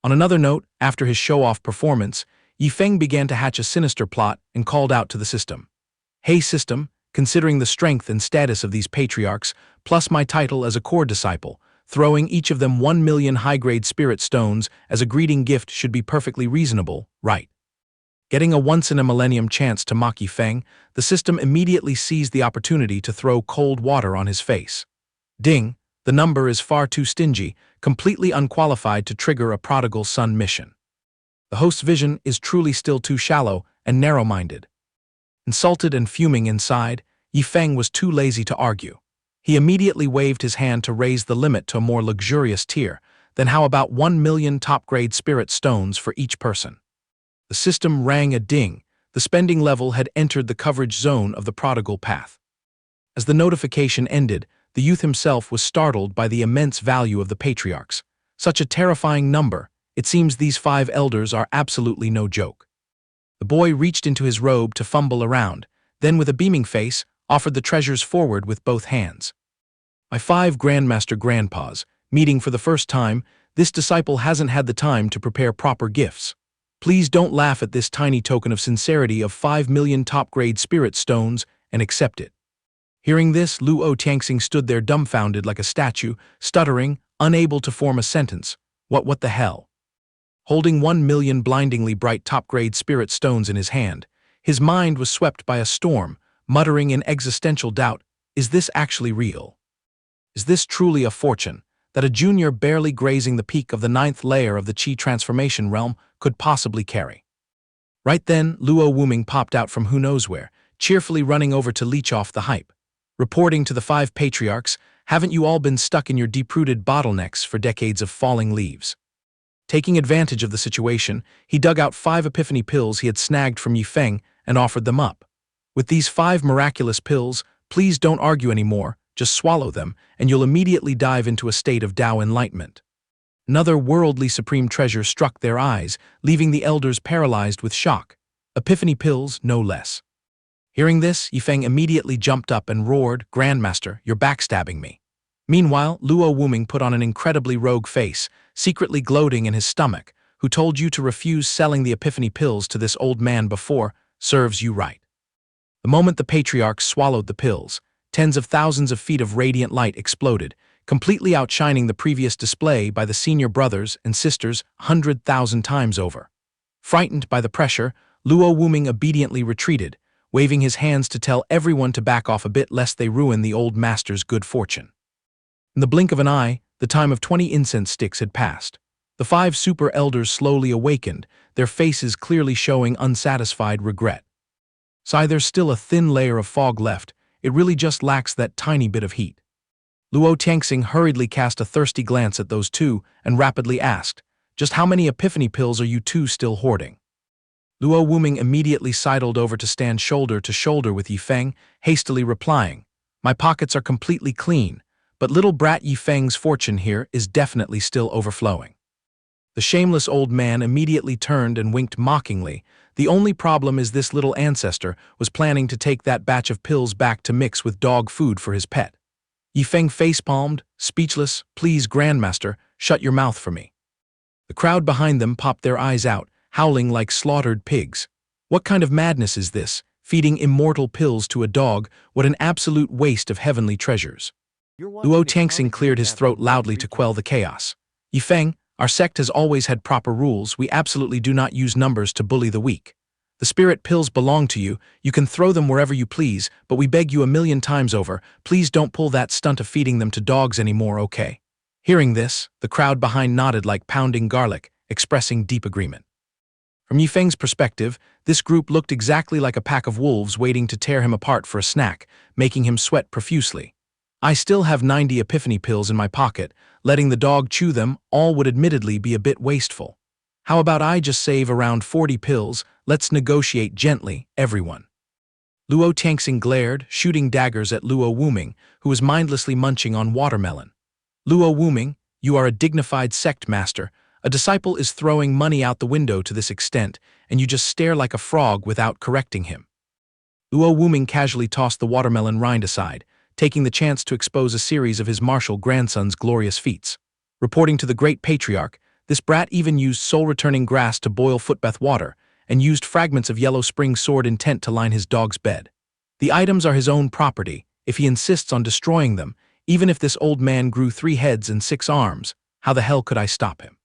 On another note, after his show-off performance, Yifeng began to hatch a sinister plot and called out to the system. Hey system, considering the strength and status of these patriarchs, plus my title as a core disciple, throwing each of them 1 million high-grade spirit stones as a greeting gift should be perfectly reasonable, right? Getting a once-in-a-millennium chance to mock Yifeng, the system immediately seized the opportunity to throw cold water on his face. Ding, the number is far too stingy, completely unqualified to trigger a prodigal son mission. The host's vision is truly still too shallow and narrow-minded. Insulted and fuming inside, Yifeng was too lazy to argue. He immediately waved his hand to raise the limit to a more luxurious tier. Then how about 1 million top-grade spirit stones for each person? The system rang a ding. The spending level had entered the coverage zone of the prodigal path. As the notification ended, the youth himself was startled by the immense value of the patriarchs. Such a terrifying number, it seems these 5 elders are absolutely no joke. The boy reached into his robe to fumble around, then with a beaming face, offered the treasures forward with both hands. My 5 Grandmaster Grandpas, meeting for the first time, this disciple hasn't had the time to prepare proper gifts. Please don't laugh at this tiny token of sincerity of 5 million top-grade spirit stones and accept it. Hearing this, Luo Tianxing stood there dumbfounded like a statue, stuttering, unable to form a sentence. What the hell? Holding 1 million blindingly bright top-grade spirit stones in his hand, his mind was swept by a storm, muttering in existential doubt, is this actually real? Is this truly a fortune that a junior barely grazing the peak of the 9th layer of the Qi transformation realm could possibly carry? Right then, Luo Wuming popped out from who knows where, cheerfully running over to leech off the hype. Reporting to the 5 patriarchs, haven't you all been stuck in your deep-rooted bottlenecks for decades of falling leaves? Taking advantage of the situation, he dug out 5 epiphany pills he had snagged from Yifeng and offered them up. With these 5 miraculous pills, please don't argue anymore, just swallow them, and you'll immediately dive into a state of Tao enlightenment. Another worldly supreme treasure struck their eyes, leaving the elders paralyzed with shock. Epiphany pills, no less. Hearing this, Yifeng immediately jumped up and roared, Grandmaster, you're backstabbing me. Meanwhile, Luo Wuming put on an incredibly rogue face, secretly gloating in his stomach, who told you to refuse selling the epiphany pills to this old man before, serves you right. The moment the patriarchs swallowed the pills, tens of thousands of feet of radiant light exploded, completely outshining the previous display by the senior brothers and sisters 100,000 times over. Frightened by the pressure, Luo Wuming obediently retreated, waving his hands to tell everyone to back off a bit lest they ruin the old master's good fortune. In the blink of an eye, the time of 20 incense sticks had passed. The 5 super elders slowly awakened, their faces clearly showing unsatisfied regret. There's still a thin layer of fog left, it really just lacks that tiny bit of heat. Luo Tianxing hurriedly cast a thirsty glance at those 2 and rapidly asked, just how many epiphany pills are you 2 still hoarding? Luo Wuming immediately sidled over to stand shoulder to shoulder with Yifeng, hastily replying, "My pockets are completely clean, but little brat Yifeng's fortune here is definitely still overflowing." The shameless old man immediately turned and winked mockingly. "The only problem is this little ancestor was planning to take that batch of pills back to mix with dog food for his pet." Yifeng facepalmed, speechless. "Please, Grandmaster, shut your mouth for me." The crowd behind them popped their eyes out, howling like slaughtered pigs. What kind of madness is this? Feeding immortal pills to a dog? What an absolute waste of heavenly treasures. Luo Tianxing cleared his throat loudly to quell the chaos. "Yifeng, our sect has always had proper rules. We absolutely do not use numbers to bully the weak. The spirit pills belong to you. You can throw them wherever you please, but we beg you a million times over, please don't pull that stunt of feeding them to dogs anymore, okay?" Hearing this, the crowd behind nodded like pounding garlic, expressing deep agreement. From Yifeng's perspective, this group looked exactly like a pack of wolves waiting to tear him apart for a snack, making him sweat profusely. "I still have 90 epiphany pills in my pocket. Letting the dog chew them all would admittedly be a bit wasteful. How about I just save around 40 pills? Let's negotiate gently, everyone." Luo Tianxing glared, shooting daggers at Luo Wuming, who was mindlessly munching on watermelon. "Luo Wuming, you are a dignified sect master. A disciple is throwing money out the window to this extent, and you just stare like a frog without correcting him." Luo Wuming casually tossed the watermelon rind aside, taking the chance to expose a series of his martial grandson's glorious feats. Reporting to the great patriarch, this brat even used soul-returning grass to boil footbath water, and used fragments of yellow spring sword intent to line his dog's bed. The items are his own property. If he insists on destroying them, even if this old man grew 3 heads and 6 arms, how the hell could I stop him?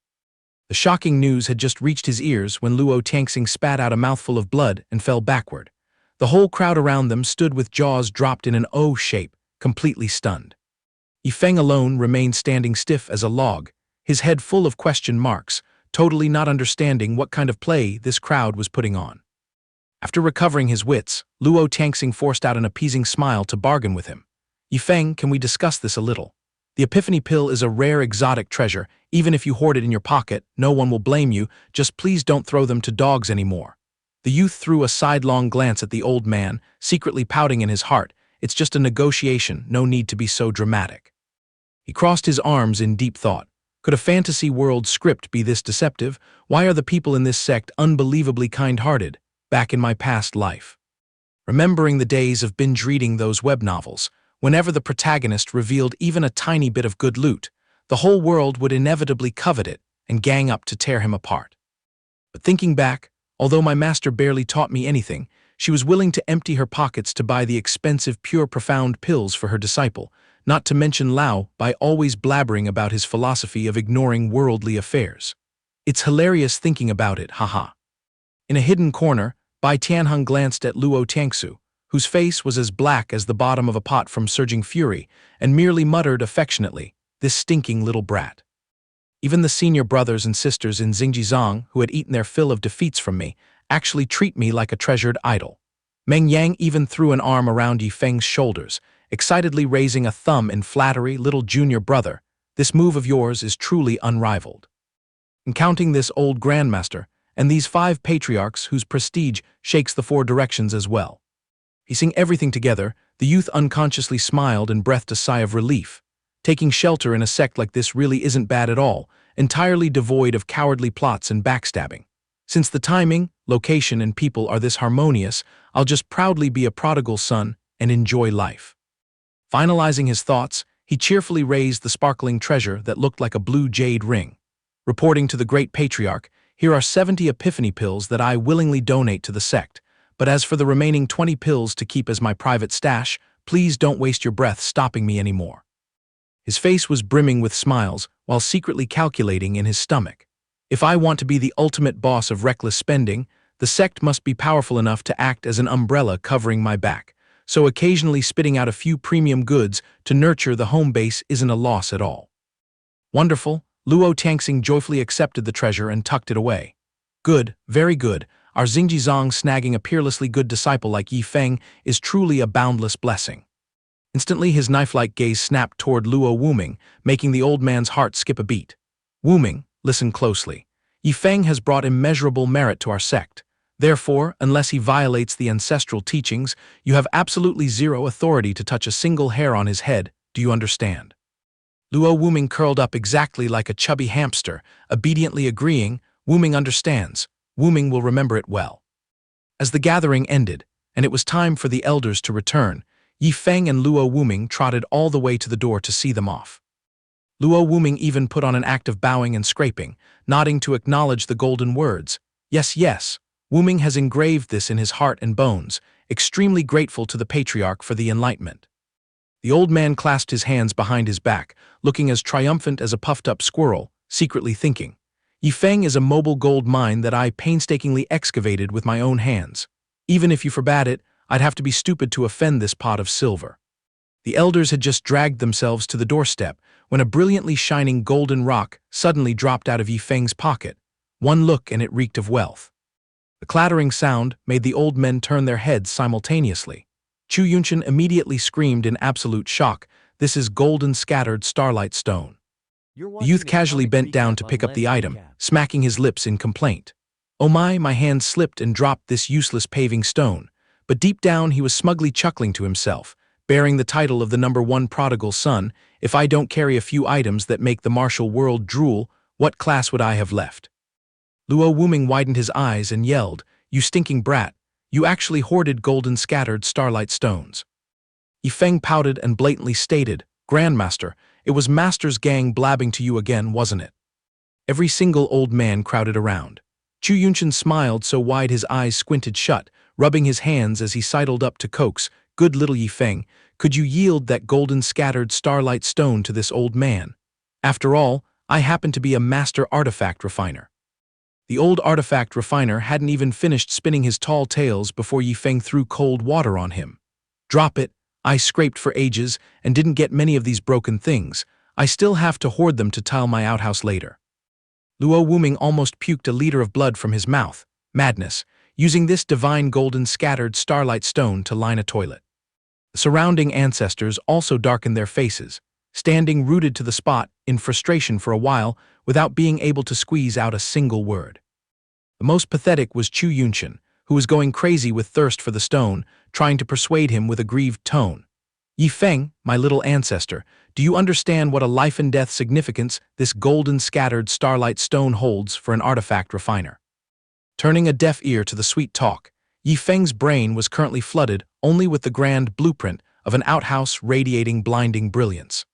The shocking news had just reached his ears when Luo Tianxing spat out a mouthful of blood and fell backward. The whole crowd around them stood with jaws dropped in an O shape, completely stunned. Yifeng alone remained standing stiff as a log, his head full of question marks, totally not understanding what kind of play this crowd was putting on. After recovering his wits, Luo Tianxing forced out an appeasing smile to bargain with him. "Yifeng, can we discuss this a little? The Epiphany Pill is a rare exotic treasure. Even if you hoard it in your pocket, no one will blame you. Just please don't throw them to dogs anymore." The youth threw a sidelong glance at the old man, secretly pouting in his heart. It's just a negotiation, no need to be so dramatic. He crossed his arms in deep thought. Could a fantasy world script be this deceptive? Why are the people in this sect unbelievably kind-hearted? Back in my past life, remembering the days of binge reading those web novels, whenever the protagonist revealed even a tiny bit of good loot, the whole world would inevitably covet it and gang up to tear him apart. But thinking back, although my master barely taught me anything, she was willing to empty her pockets to buy the expensive pure profound pills for her disciple, not to mention Lao by always blabbering about his philosophy of ignoring worldly affairs. It's hilarious thinking about it, haha. In a hidden corner, Bai Tianheng glanced at Luo Tianxu, whose face was as black as the bottom of a pot from surging fury, and merely muttered affectionately, "This stinking little brat." Even the senior brothers and sisters in Xinjiang, who had eaten their fill of defeats from me, actually treat me like a treasured idol. Meng Yang even threw an arm around Yifeng's shoulders, excitedly raising a thumb in flattery. "Little junior brother, this move of yours is truly unrivaled." And counting this old grandmaster, and these 5 patriarchs whose prestige shakes the 4 directions as well. Piecing everything together, the youth unconsciously smiled and breathed a sigh of relief. Taking shelter in a sect like this really isn't bad at all, entirely devoid of cowardly plots and backstabbing. Since the timing, location, and people are this harmonious, I'll just proudly be a prodigal son and enjoy life. Finalizing his thoughts, he cheerfully raised the sparkling treasure that looked like a blue jade ring. Reporting to the great patriarch, "Here are 70 epiphany pills that I willingly donate to the sect. But as for the remaining 20 pills to keep as my private stash, please don't waste your breath stopping me anymore." His face was brimming with smiles, while secretly calculating in his stomach. If I want to be the ultimate boss of reckless spending, the sect must be powerful enough to act as an umbrella covering my back, so occasionally spitting out a few premium goods to nurture the home base isn't a loss at all. Wonderful, Luo Tianxing joyfully accepted the treasure and tucked it away. Good, very good. Our Xinjiang snagging a peerlessly good disciple like Yifeng is truly a boundless blessing. Instantly his knife-like gaze snapped toward Luo Wuming, making the old man's heart skip a beat. "Wuming, listen closely. Yifeng has brought immeasurable merit to our sect. Therefore, unless he violates the ancestral teachings, you have absolutely zero authority to touch a single hair on his head. Do you understand? Luo Wuming curled up exactly like a chubby hamster, obediently agreeing. Wuming understands. Wuming will remember it well. As the gathering ended, and it was time for the elders to return, Yi Feng and Luo Wuming trotted all the way to the door to see them off. Luo Wuming even put on an act of bowing and scraping, nodding to acknowledge the golden words. Yes, yes, Wuming has engraved this in his heart and bones, extremely grateful to the patriarch for the enlightenment. The old man clasped his hands behind his back, looking as triumphant as a puffed-up squirrel, secretly thinking, Yi Feng is a mobile gold mine that I painstakingly excavated with my own hands. Even if you forbade it, I'd have to be stupid to offend this pot of silver. The elders had just dragged themselves to the doorstep when a brilliantly shining golden rock suddenly dropped out of Yi Feng's pocket. One look and it reeked of wealth. The clattering sound made the old men turn their heads simultaneously. Chu Yunshan immediately screamed in absolute shock, "This is golden scattered starlight stone." The youth casually bent down to pick up the item, smacking his lips in complaint. Oh my hand slipped and dropped this useless paving stone. But deep down he was smugly chuckling to himself, bearing the title of the #1 prodigal son. If I don't carry a few items that make the martial world drool, what class would I have left? Luo Wuming widened his eyes and yelled, "You stinking brat, you actually hoarded golden scattered starlight stones." Yi Feng pouted and blatantly stated, "Grandmaster, it was Master's gang blabbing to you again, wasn't it?" Every single old man crowded around. Chu Yunshan smiled so wide his eyes squinted shut, rubbing his hands as he sidled up to coax, "Good little Yi Feng, could you yield that golden scattered starlight stone to this old man? After all, I happen to be a master artifact refiner." The old artifact refiner hadn't even finished spinning his tall tales before Yi Feng threw cold water on him. "Drop it. I scraped for ages and didn't get many of these broken things. I still have to hoard them to tile my outhouse later." Luo Wuming almost puked a liter of blood from his mouth. Madness, using this divine golden scattered starlight stone to line a toilet. The surrounding ancestors also darkened their faces, standing rooted to the spot in frustration for a while without being able to squeeze out a single word. The most pathetic was Chu Yunshan, who was going crazy with thirst for the stone, trying to persuade him with a grieved tone. "Yi Feng, my little ancestor, do you understand what a life-and-death significance this golden scattered starlight stone holds for an artifact refiner?" Turning a deaf ear to the sweet talk, Yi Feng's brain was currently flooded only with the grand blueprint of an outhouse radiating blinding brilliance.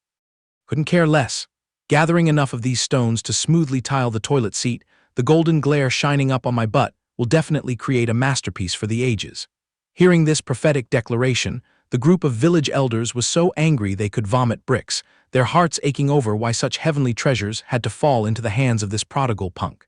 Couldn't care less. Gathering enough of these stones to smoothly tile the toilet seat, the golden glare shining up on my butt will definitely create a masterpiece for the ages. Hearing this prophetic declaration, the group of village elders was so angry they could vomit bricks, their hearts aching over why such heavenly treasures had to fall into the hands of this prodigal punk.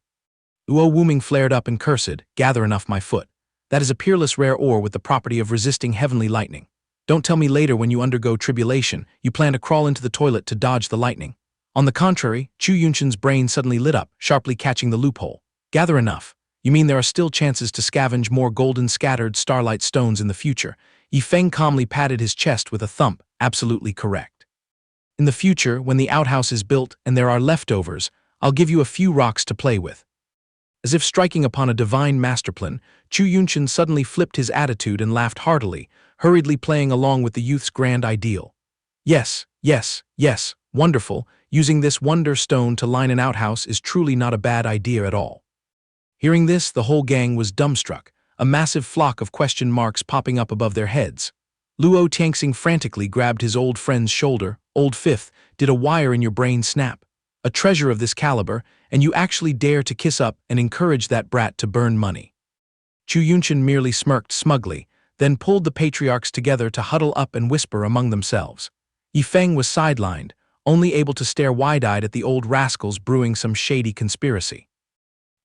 Luo Wuming flared up and cursed, "Gather enough my foot. That is a peerless rare ore with the property of resisting heavenly lightning. Don't tell me later when you undergo tribulation, you plan to crawl into the toilet to dodge the lightning." On the contrary, Chu Yunshan's brain suddenly lit up, sharply catching the loophole. "Gather enough. You mean there are still chances to scavenge more golden scattered starlight stones in the future?" Yi Feng calmly patted his chest with a thump. "Absolutely correct. In the future, when the outhouse is built and there are leftovers, I'll give you a few rocks to play with." As if striking upon a divine masterplan, Chu Yunshan suddenly flipped his attitude and laughed heartily, hurriedly playing along with the youth's grand ideal. "Yes, yes, yes, wonderful. Using this wonder stone to line an outhouse is truly not a bad idea at all." Hearing this, the whole gang was dumbstruck, a massive flock of question marks popping up above their heads. Luo Tianxing frantically grabbed his old friend's shoulder. "Old Fifth, did a wire in your brain snap? A treasure of this caliber, and you actually dare to kiss up and encourage that brat to burn money?" Chu Yunshan merely smirked smugly, then pulled the patriarchs together to huddle up and whisper among themselves. Yi Feng was sidelined, only able to stare wide-eyed at the old rascals brewing some shady conspiracy.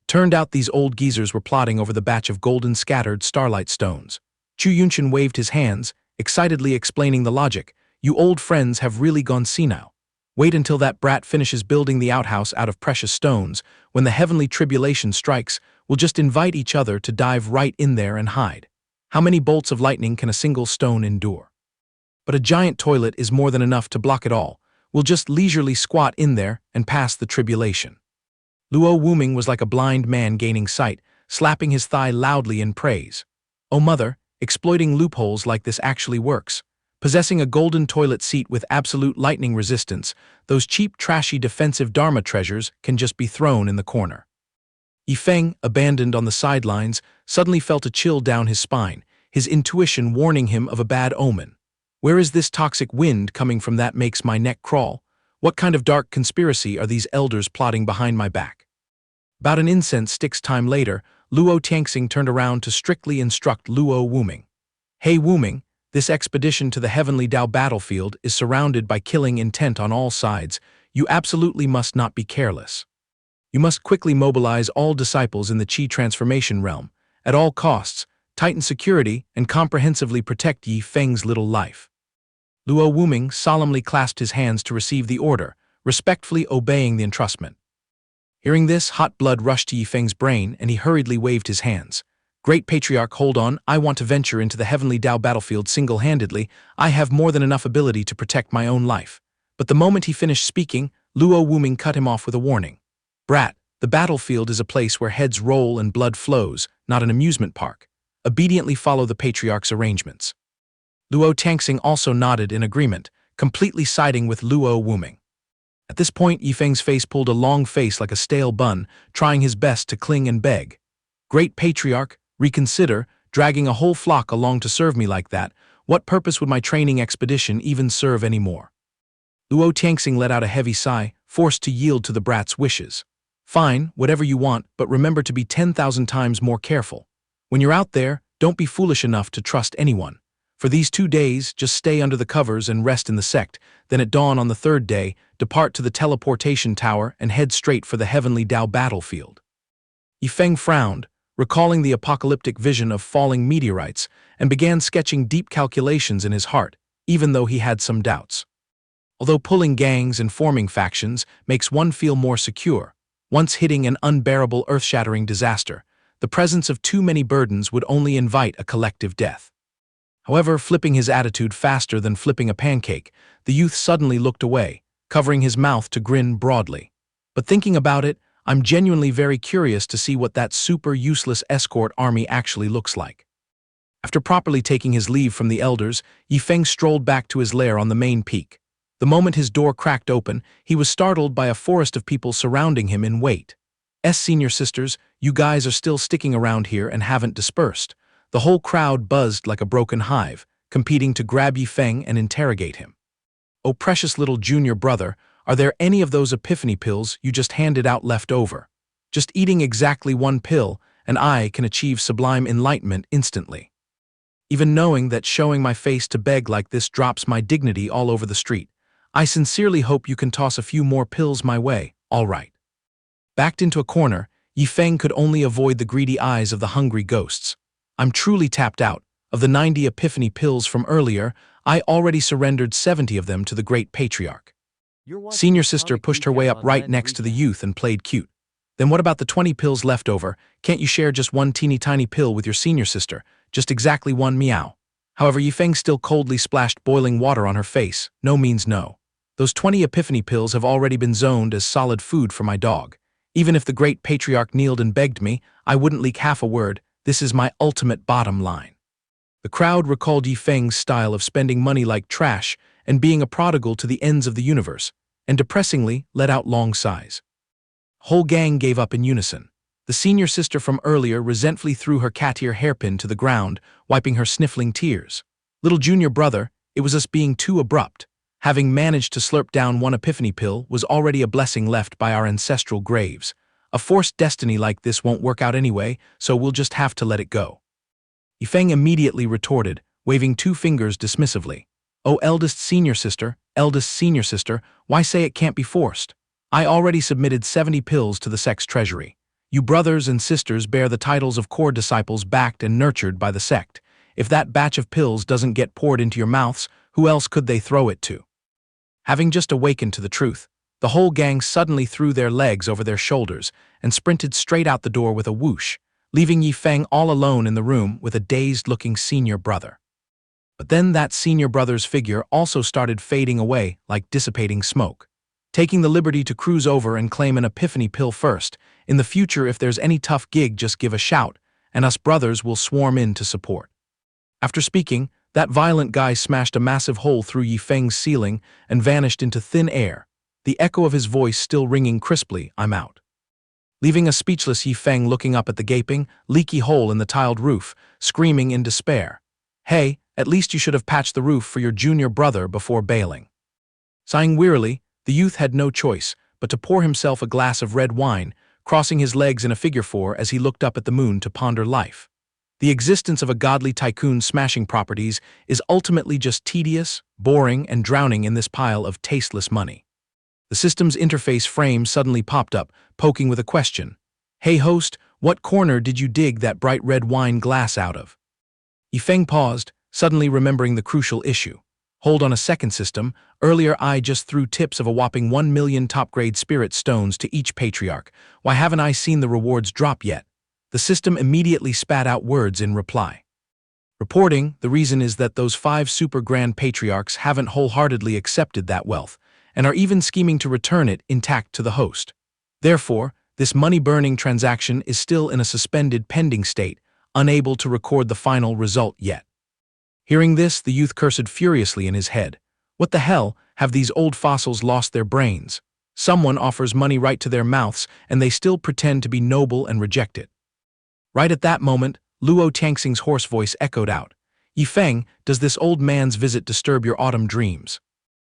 Turned out these old geezers were plotting over the batch of golden scattered starlight stones. Chu Yunshan waved his hands, excitedly explaining the logic. "You old friends have really gone senile. Wait until that brat finishes building the outhouse out of precious stones. When the heavenly tribulation strikes, we'll just invite each other to dive right in there and hide. How many bolts of lightning can a single stone endure? But a giant toilet is more than enough to block it all. We'll just leisurely squat in there and pass the tribulation." Luo Wuming was like a blind man gaining sight, slapping his thigh loudly in praise. Oh mother, exploiting loopholes like this actually works. Possessing a golden toilet seat with absolute lightning resistance, those cheap, trashy defensive Dharma treasures can just be thrown in the corner. Yifeng, abandoned on the sidelines, suddenly felt a chill down his spine, his intuition warning him of a bad omen. Where is this toxic wind coming from that makes my neck crawl? What kind of dark conspiracy are these elders plotting behind my back? About an incense stick's time later, Luo Tianxing turned around to strictly instruct Luo Wuming. Hey Wuming, this expedition to the heavenly Dao battlefield is surrounded by killing intent on all sides. You absolutely must not be careless. You must quickly mobilize all disciples in the Qi transformation realm, at all costs, tighten security, and comprehensively protect Yi Feng's little life. Luo Wuming solemnly clasped his hands to receive the order, respectfully obeying the entrustment. Hearing this, hot blood rushed to Yi Feng's brain, and he hurriedly waved his hands. Great Patriarch, hold on, I want to venture into the heavenly Dao battlefield single-handedly. I have more than enough ability to protect my own life. But the moment he finished speaking, Luo Wuming cut him off with a warning. Brat, the battlefield is a place where heads roll and blood flows, not an amusement park. Obediently follow the Patriarch's arrangements. Luo Tianxing also nodded in agreement, completely siding with Luo Wuming. At this point, Yifeng's face pulled a long face like a stale bun, trying his best to cling and beg. Great Patriarch, reconsider, dragging a whole flock along to serve me like that. What purpose would my training expedition even serve anymore? Luo Tianxing let out a heavy sigh, forced to yield to the brat's wishes. Fine, whatever you want, but remember to be 10,000 times more careful. When you're out there, don't be foolish enough to trust anyone. For these 2 days, just stay under the covers and rest in the sect. Then at dawn on the 3rd day, depart to the teleportation tower and head straight for the heavenly Dao battlefield. Yifeng frowned, recalling the apocalyptic vision of falling meteorites, and began sketching deep calculations in his heart, even though he had some doubts. Although pulling gangs and forming factions makes one feel more secure, once hitting an unbearable earth-shattering disaster, the presence of too many burdens would only invite a collective death. However, flipping his attitude faster than flipping a pancake, the youth suddenly looked away, covering his mouth to grin broadly. But thinking about it, I'm genuinely very curious to see what that super useless escort army actually looks like. After properly taking his leave from the elders, Yifeng strolled back to his lair on the main peak. The moment his door cracked open, he was startled by a forest of people surrounding him in wait. Senior sisters, you guys are still sticking around here and haven't dispersed. The whole crowd buzzed like a broken hive, competing to grab Yifeng and interrogate him. Oh precious little junior brother, are there any of those epiphany pills you just handed out left over? Just eating exactly 1 pill, and I can achieve sublime enlightenment instantly. Even knowing that showing my face to beg like this drops my dignity all over the street, I sincerely hope you can toss a few more pills my way, all right. Backed into a corner, Yifeng could only avoid the greedy eyes of the hungry ghosts. I'm truly tapped out. Of the 90 epiphany pills from earlier, I already surrendered 70 of them to the great patriarch. Senior sister pushed her way up right next to the youth and played cute. Then what about the 20 pills left over? Can't you share just 1 teeny tiny pill with your senior sister? Just exactly 1 meow. However, Yifeng still coldly splashed boiling water on her face. No means no. Those 20 epiphany pills have already been zoned as solid food for my dog. Even if the great patriarch kneeled and begged me, I wouldn't leak half a word. This is my ultimate bottom line. The crowd recalled Yifeng's style of spending money like trash and being a prodigal to the ends of the universe, and depressingly let out long sighs. Whole gang gave up in unison. The senior sister from earlier resentfully threw her cat ear hairpin to the ground, wiping her sniffling tears. Little junior brother, it was us being too abrupt. Having managed to slurp down 1 epiphany pill was already a blessing left by our ancestral graves. A forced destiny like this won't work out anyway, so we'll just have to let it go. Yifeng immediately retorted, waving 2 fingers dismissively. Oh eldest senior sister, why say it can't be forced? I already submitted 70 pills to the sect's treasury. You brothers and sisters bear the titles of core disciples backed and nurtured by the sect. If that batch of pills doesn't get poured into your mouths, who else could they throw it to? Having just awakened to the truth, the whole gang suddenly threw their legs over their shoulders and sprinted straight out the door with a whoosh, leaving Yifeng all alone in the room with a dazed-looking senior brother. But then that senior brother's figure also started fading away like dissipating smoke. Taking the liberty to cruise over and claim an epiphany pill first, In the future, if there's any tough gig, just give a shout, and us brothers will swarm in to support. After speaking, that violent guy smashed a massive hole through Yifeng's ceiling and vanished into thin air, the echo of his voice still ringing crisply, "I'm out." Leaving a speechless Yifeng looking up at the gaping, leaky hole in the tiled roof, screaming in despair. "Hey, at least you should have patched the roof for your junior brother before bailing." Sighing wearily, the youth had no choice but to pour himself a glass of red wine, crossing his legs in a figure four as he looked up at the moon to ponder life. The existence of a godly tycoon smashing properties is ultimately just tedious, boring, and drowning in this pile of tasteless money. The system's interface frame suddenly popped up, poking with a question. "Hey host, what corner did you dig that bright red wine glass out of?" Yifeng paused, suddenly remembering the crucial issue. "Hold on a second, system. Earlier I just threw tips of a whopping 1 million top-grade spirit stones to each patriarch. Why haven't I seen the rewards drop yet?" The system immediately spat out words in reply. Reporting, the reason is that those 5 super grand patriarchs haven't wholeheartedly accepted that wealth, and are even scheming to return it intact to the host. Therefore, this money-burning transaction is still in a suspended pending state, unable to record the final result yet. Hearing this, the youth cursed furiously in his head. What the hell, have these old fossils lost their brains? Someone offers money right to their mouths, and they still pretend to be noble and reject it. Right at that moment, Luo Tianxing's hoarse voice echoed out. "Yifeng, does this old man's visit disturb your autumn dreams?"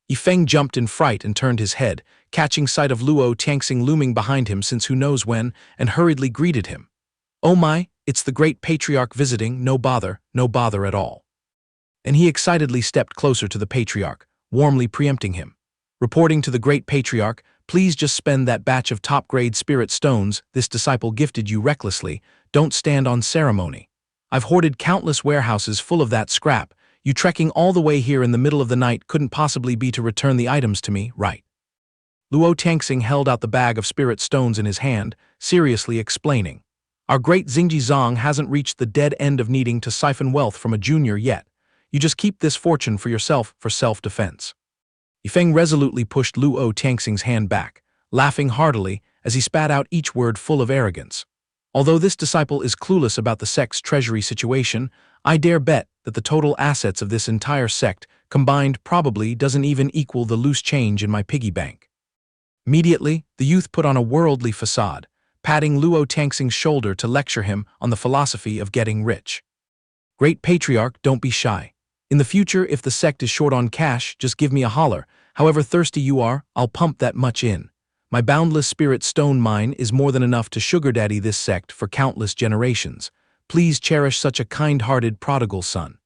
Yifeng jumped in fright and turned his head, catching sight of Luo Tianxing looming behind him since who knows when, and hurriedly greeted him. "Oh my, it's the great patriarch visiting, no bother at all." And he excitedly stepped closer to the patriarch, warmly preempting him. Reporting to the great patriarch, "Please just spend that batch of top-grade spirit stones this disciple gifted you recklessly. Don't stand on ceremony. I've hoarded countless warehouses full of that scrap. You trekking all the way here in the middle of the night couldn't possibly be to return the items to me, right?" Luo Tianxing held out the bag of spirit stones in his hand, seriously explaining. "Our great Xingji Zong hasn't reached the dead end of needing to siphon wealth from a junior yet. You just keep this fortune for yourself for self-defense." Yifeng resolutely pushed Luo Tianxing's hand back, laughing heartily as he spat out each word full of arrogance. "Although this disciple is clueless about the sect's treasury situation, I dare bet that the total assets of this entire sect combined probably doesn't even equal the loose change in my piggy bank." Immediately, the youth put on a worldly facade, patting Luo Tianxing's shoulder to lecture him on the philosophy of getting rich. "Great patriarch, don't be shy. In the future, if the sect is short on cash, just give me a holler. However thirsty you are, I'll pump that much in. My boundless spirit stone mine is more than enough to sugar daddy this sect for countless generations. Please cherish such a kind-hearted prodigal son."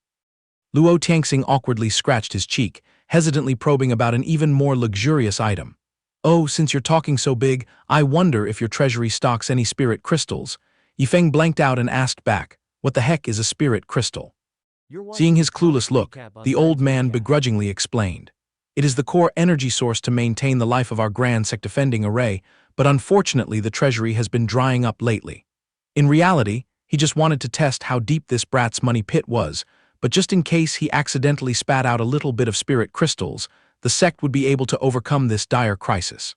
Luo Tianxing awkwardly scratched his cheek, hesitantly probing about an even more luxurious item. "Oh, since you're talking so big, I wonder if your treasury stocks any spirit crystals." Yifeng blanked out and asked back, "What the heck is a spirit crystal?" Seeing his clueless look, the old man begrudgingly explained. "It is the core energy source to maintain the life of our grand sect defending array, but unfortunately the treasury has been drying up lately." In reality, he just wanted to test how deep this brat's money pit was, but just in case he accidentally spat out a little bit of spirit crystals, the sect would be able to overcome this dire crisis.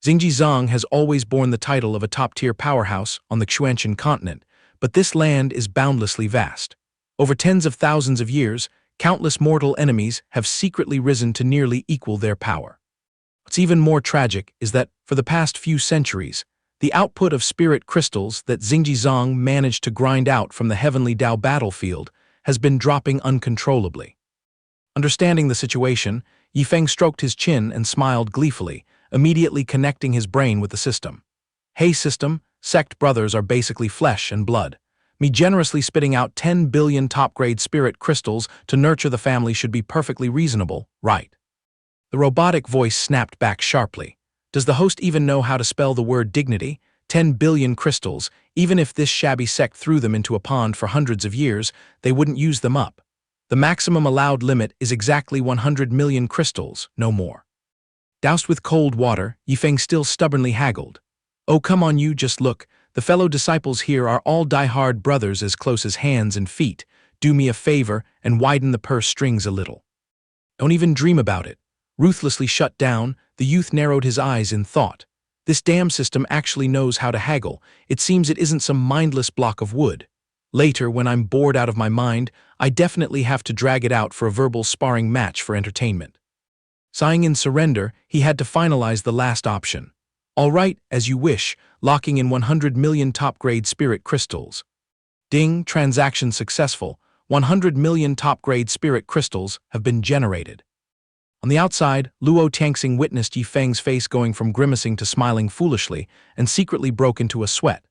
Xingji Zong has always borne the title of a top-tier powerhouse on the Xianxia continent, but this land is boundlessly vast. Over tens of thousands of years, countless mortal enemies have secretly risen to nearly equal their power. What's even more tragic is that, for the past few centuries, the output of spirit crystals that Xingji Zong managed to grind out from the Heavenly Dao battlefield has been dropping uncontrollably. Understanding the situation, Yifeng stroked his chin and smiled gleefully, immediately connecting his brain with the system. "Hey system, sect brothers are basically flesh and blood. Me generously spitting out 10 billion top-grade spirit crystals to nurture the family should be perfectly reasonable, right?" The robotic voice snapped back sharply. "Does the host even know how to spell the word dignity? 10 billion crystals, even if this shabby sect threw them into a pond for hundreds of years, they wouldn't use them up. The maximum allowed limit is exactly 100 million crystals, no more." Doused with cold water, Yifeng still stubbornly haggled. "Oh come on you, just look. The fellow disciples here are all die-hard brothers as close as hands and feet. Do me a favor and widen the purse strings a little." "Don't even dream about it." Ruthlessly shut down, the youth narrowed his eyes in thought. This damn system actually knows how to haggle. It seems it isn't some mindless block of wood. Later, when I'm bored out of my mind, I definitely have to drag it out for a verbal sparring match for entertainment. Sighing in surrender, he had to finalize the last option. All right, as you wish, locking in 100 million top-grade spirit crystals. Ding, transaction successful. 100 million top-grade spirit crystals have been generated. On the outside, Luo Tianxing witnessed Yi Feng's face going from grimacing to smiling foolishly and secretly broke into a sweat.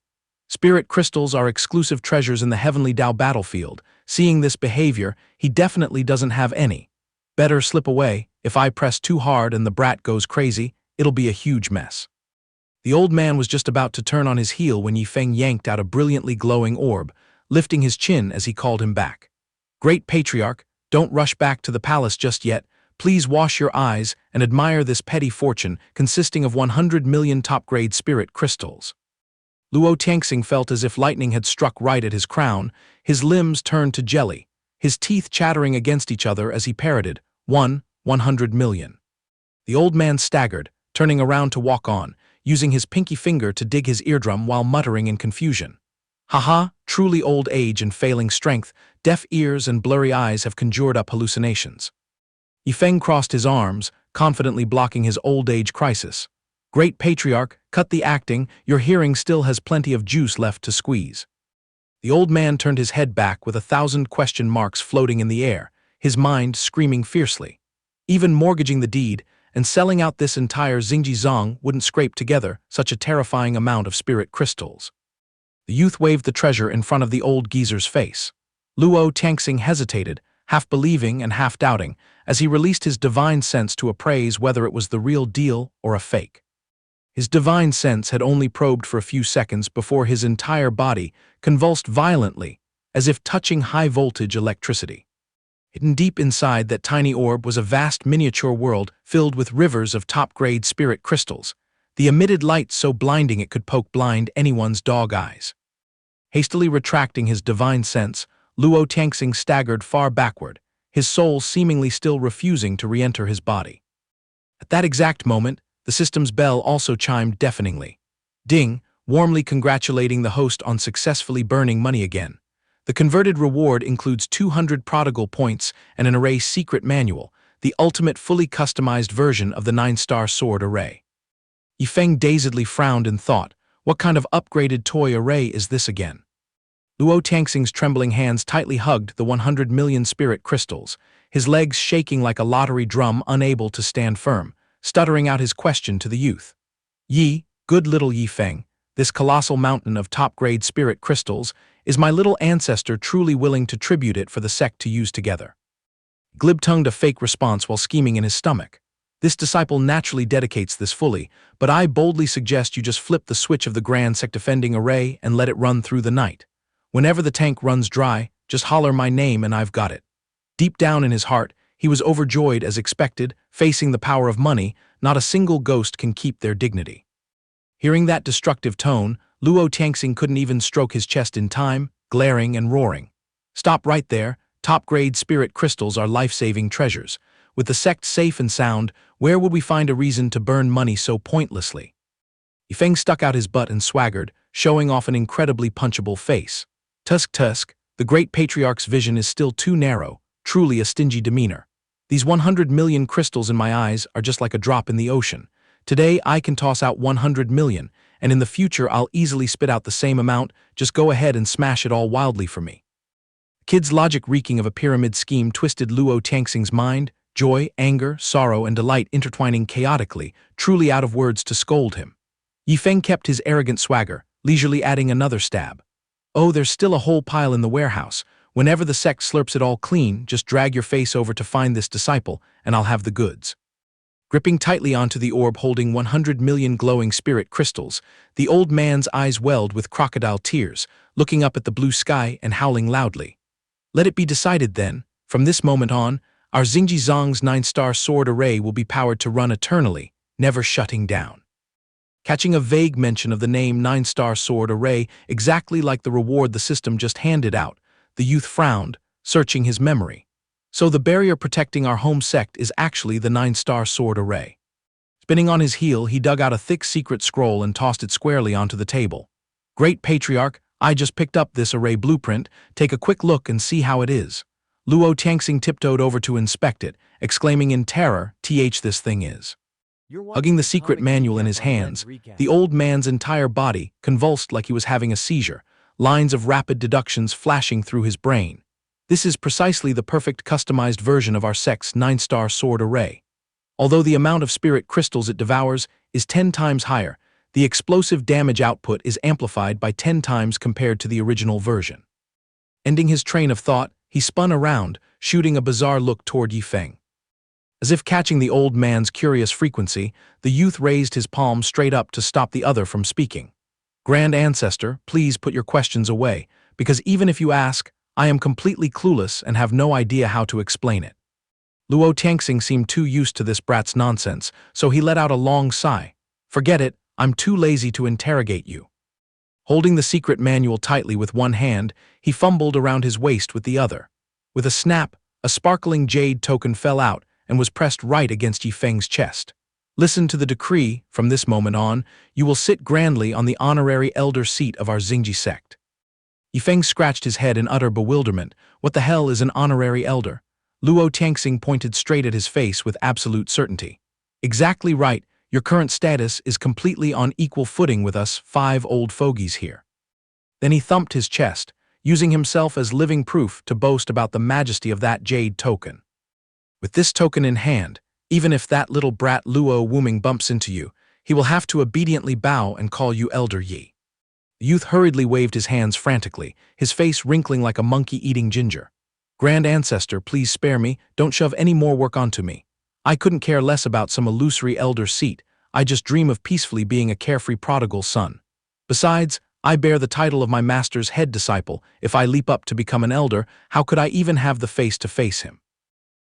Spirit crystals are exclusive treasures in the heavenly Dao battlefield. Seeing this behavior, he definitely doesn't have any. Better slip away. If I press too hard and the brat goes crazy, it'll be a huge mess. The old man was just about to turn on his heel when Yi Feng yanked out a brilliantly glowing orb, lifting his chin as he called him back. Great Patriarch, don't rush back to the palace just yet. Please wash your eyes and admire this petty fortune consisting of 100 million top-grade spirit crystals. Luo Tianxing felt as if lightning had struck right at his crown. His limbs turned to jelly, his teeth chattering against each other as he parroted, 100 million. The old man staggered, turning around to walk on, using his pinky finger to dig his eardrum while muttering in confusion. Haha, truly old age and failing strength, deaf ears and blurry eyes have conjured up hallucinations. Yi Feng crossed his arms, confidently blocking his old age crisis. Great Patriarch, cut the acting, your hearing still has plenty of juice left to squeeze. The old man turned his head back with 1,000 question marks floating in the air, his mind screaming fiercely. Even mortgaging the deed and selling out this entire Xingji Zong wouldn't scrape together such a terrifying amount of spirit crystals. The youth waved the treasure in front of the old geezer's face. Luo Tianxing hesitated, half believing and half doubting, as he released his divine sense to appraise whether it was the real deal or a fake. His divine sense had only probed for a few seconds before his entire body convulsed violently, as if touching high-voltage electricity. Hidden deep inside that tiny orb was a vast miniature world filled with rivers of top-grade spirit crystals, the emitted light so blinding it could poke blind anyone's dog eyes. Hastily retracting his divine sense, Luo Tianxing staggered far backward, his soul seemingly still refusing to re-enter his body. At that exact moment, the system's bell also chimed deafeningly. Ding, warmly congratulating the host on successfully burning money again. The converted reward includes 200 prodigal points and an array secret manual, the ultimate fully customized version of the 9-star sword array. Yi Feng dazedly frowned and thought, what kind of upgraded toy array is this again? Luo Tianxing's trembling hands tightly hugged the 100 million spirit crystals, his legs shaking like a lottery drum unable to stand firm, stuttering out his question to the youth. Yi, good little Yi Feng, this colossal mountain of top-grade spirit crystals, is my little ancestor truly willing to tribute it for the sect to use together? Glib-tongued a fake response while scheming in his stomach. This disciple naturally dedicates this fully, but I boldly suggest you just flip the switch of the grand sect-defending array and let it run through the night. Whenever the tank runs dry, just holler my name and I've got it. Deep down in his heart, he was overjoyed as expected, facing the power of money. Not a single ghost can keep their dignity. Hearing that destructive tone, Luo Tianxing couldn't even stroke his chest in time, glaring and roaring. Stop right there, top-grade spirit crystals are life-saving treasures. With the sect safe and sound, where would we find a reason to burn money so pointlessly? Yi Feng stuck out his butt and swaggered, showing off an incredibly punchable face. Tusk, the great patriarch's vision is still too narrow, truly a stingy demeanor. These 100 million crystals in my eyes are just like a drop in the ocean. Today I can toss out 100 million, and in the future I'll easily spit out the same amount. Just go ahead and smash it all wildly for me. The kid's logic reeking of a pyramid scheme twisted Luo Tianxing's mind, joy, anger, sorrow, and delight intertwining chaotically, truly out of words to scold him. Yi Feng kept his arrogant swagger, leisurely adding another stab. Oh, there's still a whole pile in the warehouse. Whenever the sect slurps it all clean, just drag your face over to find this disciple, and I'll have the goods. Gripping tightly onto the orb holding 100 million glowing spirit crystals, the old man's eyes welled with crocodile tears, looking up at the blue sky and howling loudly. Let it be decided then, from this moment on, our Xingji Zong's 9-star sword array will be powered to run eternally, never shutting down. Catching a vague mention of the name 9-star sword array exactly like the reward the system just handed out, the youth frowned, searching his memory. So the barrier protecting our home sect is actually the 9-star sword array. Spinning on his heel, he dug out a thick secret scroll and tossed it squarely onto the table. "Great Patriarch, I just picked up this array blueprint. Take a quick look and see how it is." Luo Tianxing tiptoed over to inspect it, exclaiming in terror, "This thing is." Hugging the secret manual in his hands, the old man's entire body convulsed like he was having a seizure, lines of rapid deductions flashing through his brain. This is precisely the perfect customized version of our sect's 9-star sword array. Although the amount of spirit crystals it devours is 10 times higher, the explosive damage output is amplified by 10 times compared to the original version. Ending his train of thought, he spun around, shooting a bizarre look toward Yifeng. As if catching the old man's curious frequency, the youth raised his palm straight up to stop the other from speaking. "Grand Ancestor, please put your questions away, because even if you ask, I am completely clueless and have no idea how to explain it." Luo Tianxing seemed too used to this brat's nonsense, so he let out a long sigh. "Forget it, I'm too lazy to interrogate you." Holding the secret manual tightly with one hand, he fumbled around his waist with the other. With a snap, a sparkling jade token fell out and was pressed right against Yifeng's chest. "Listen to the decree. From this moment on, you will sit grandly on the honorary elder seat of our Xingji sect." Yifeng scratched his head in utter bewilderment. What the hell is an honorary elder? Luo Tianxing pointed straight at his face with absolute certainty. "Exactly right. Your current status is completely on equal footing with us 5 old fogies here." Then he thumped his chest, using himself as living proof to boast about the majesty of that jade token. "With this token in hand, even if that little brat Luo Wuming bumps into you, he will have to obediently bow and call you Elder Yi." The youth hurriedly waved his hands frantically, his face wrinkling like a monkey eating ginger. "Grand Ancestor, please spare me, don't shove any more work onto me. I couldn't care less about some illusory elder seat. I just dream of peacefully being a carefree prodigal son. Besides, I bear the title of my master's head disciple. If I leap up to become an elder, how could I even have the face to face him?"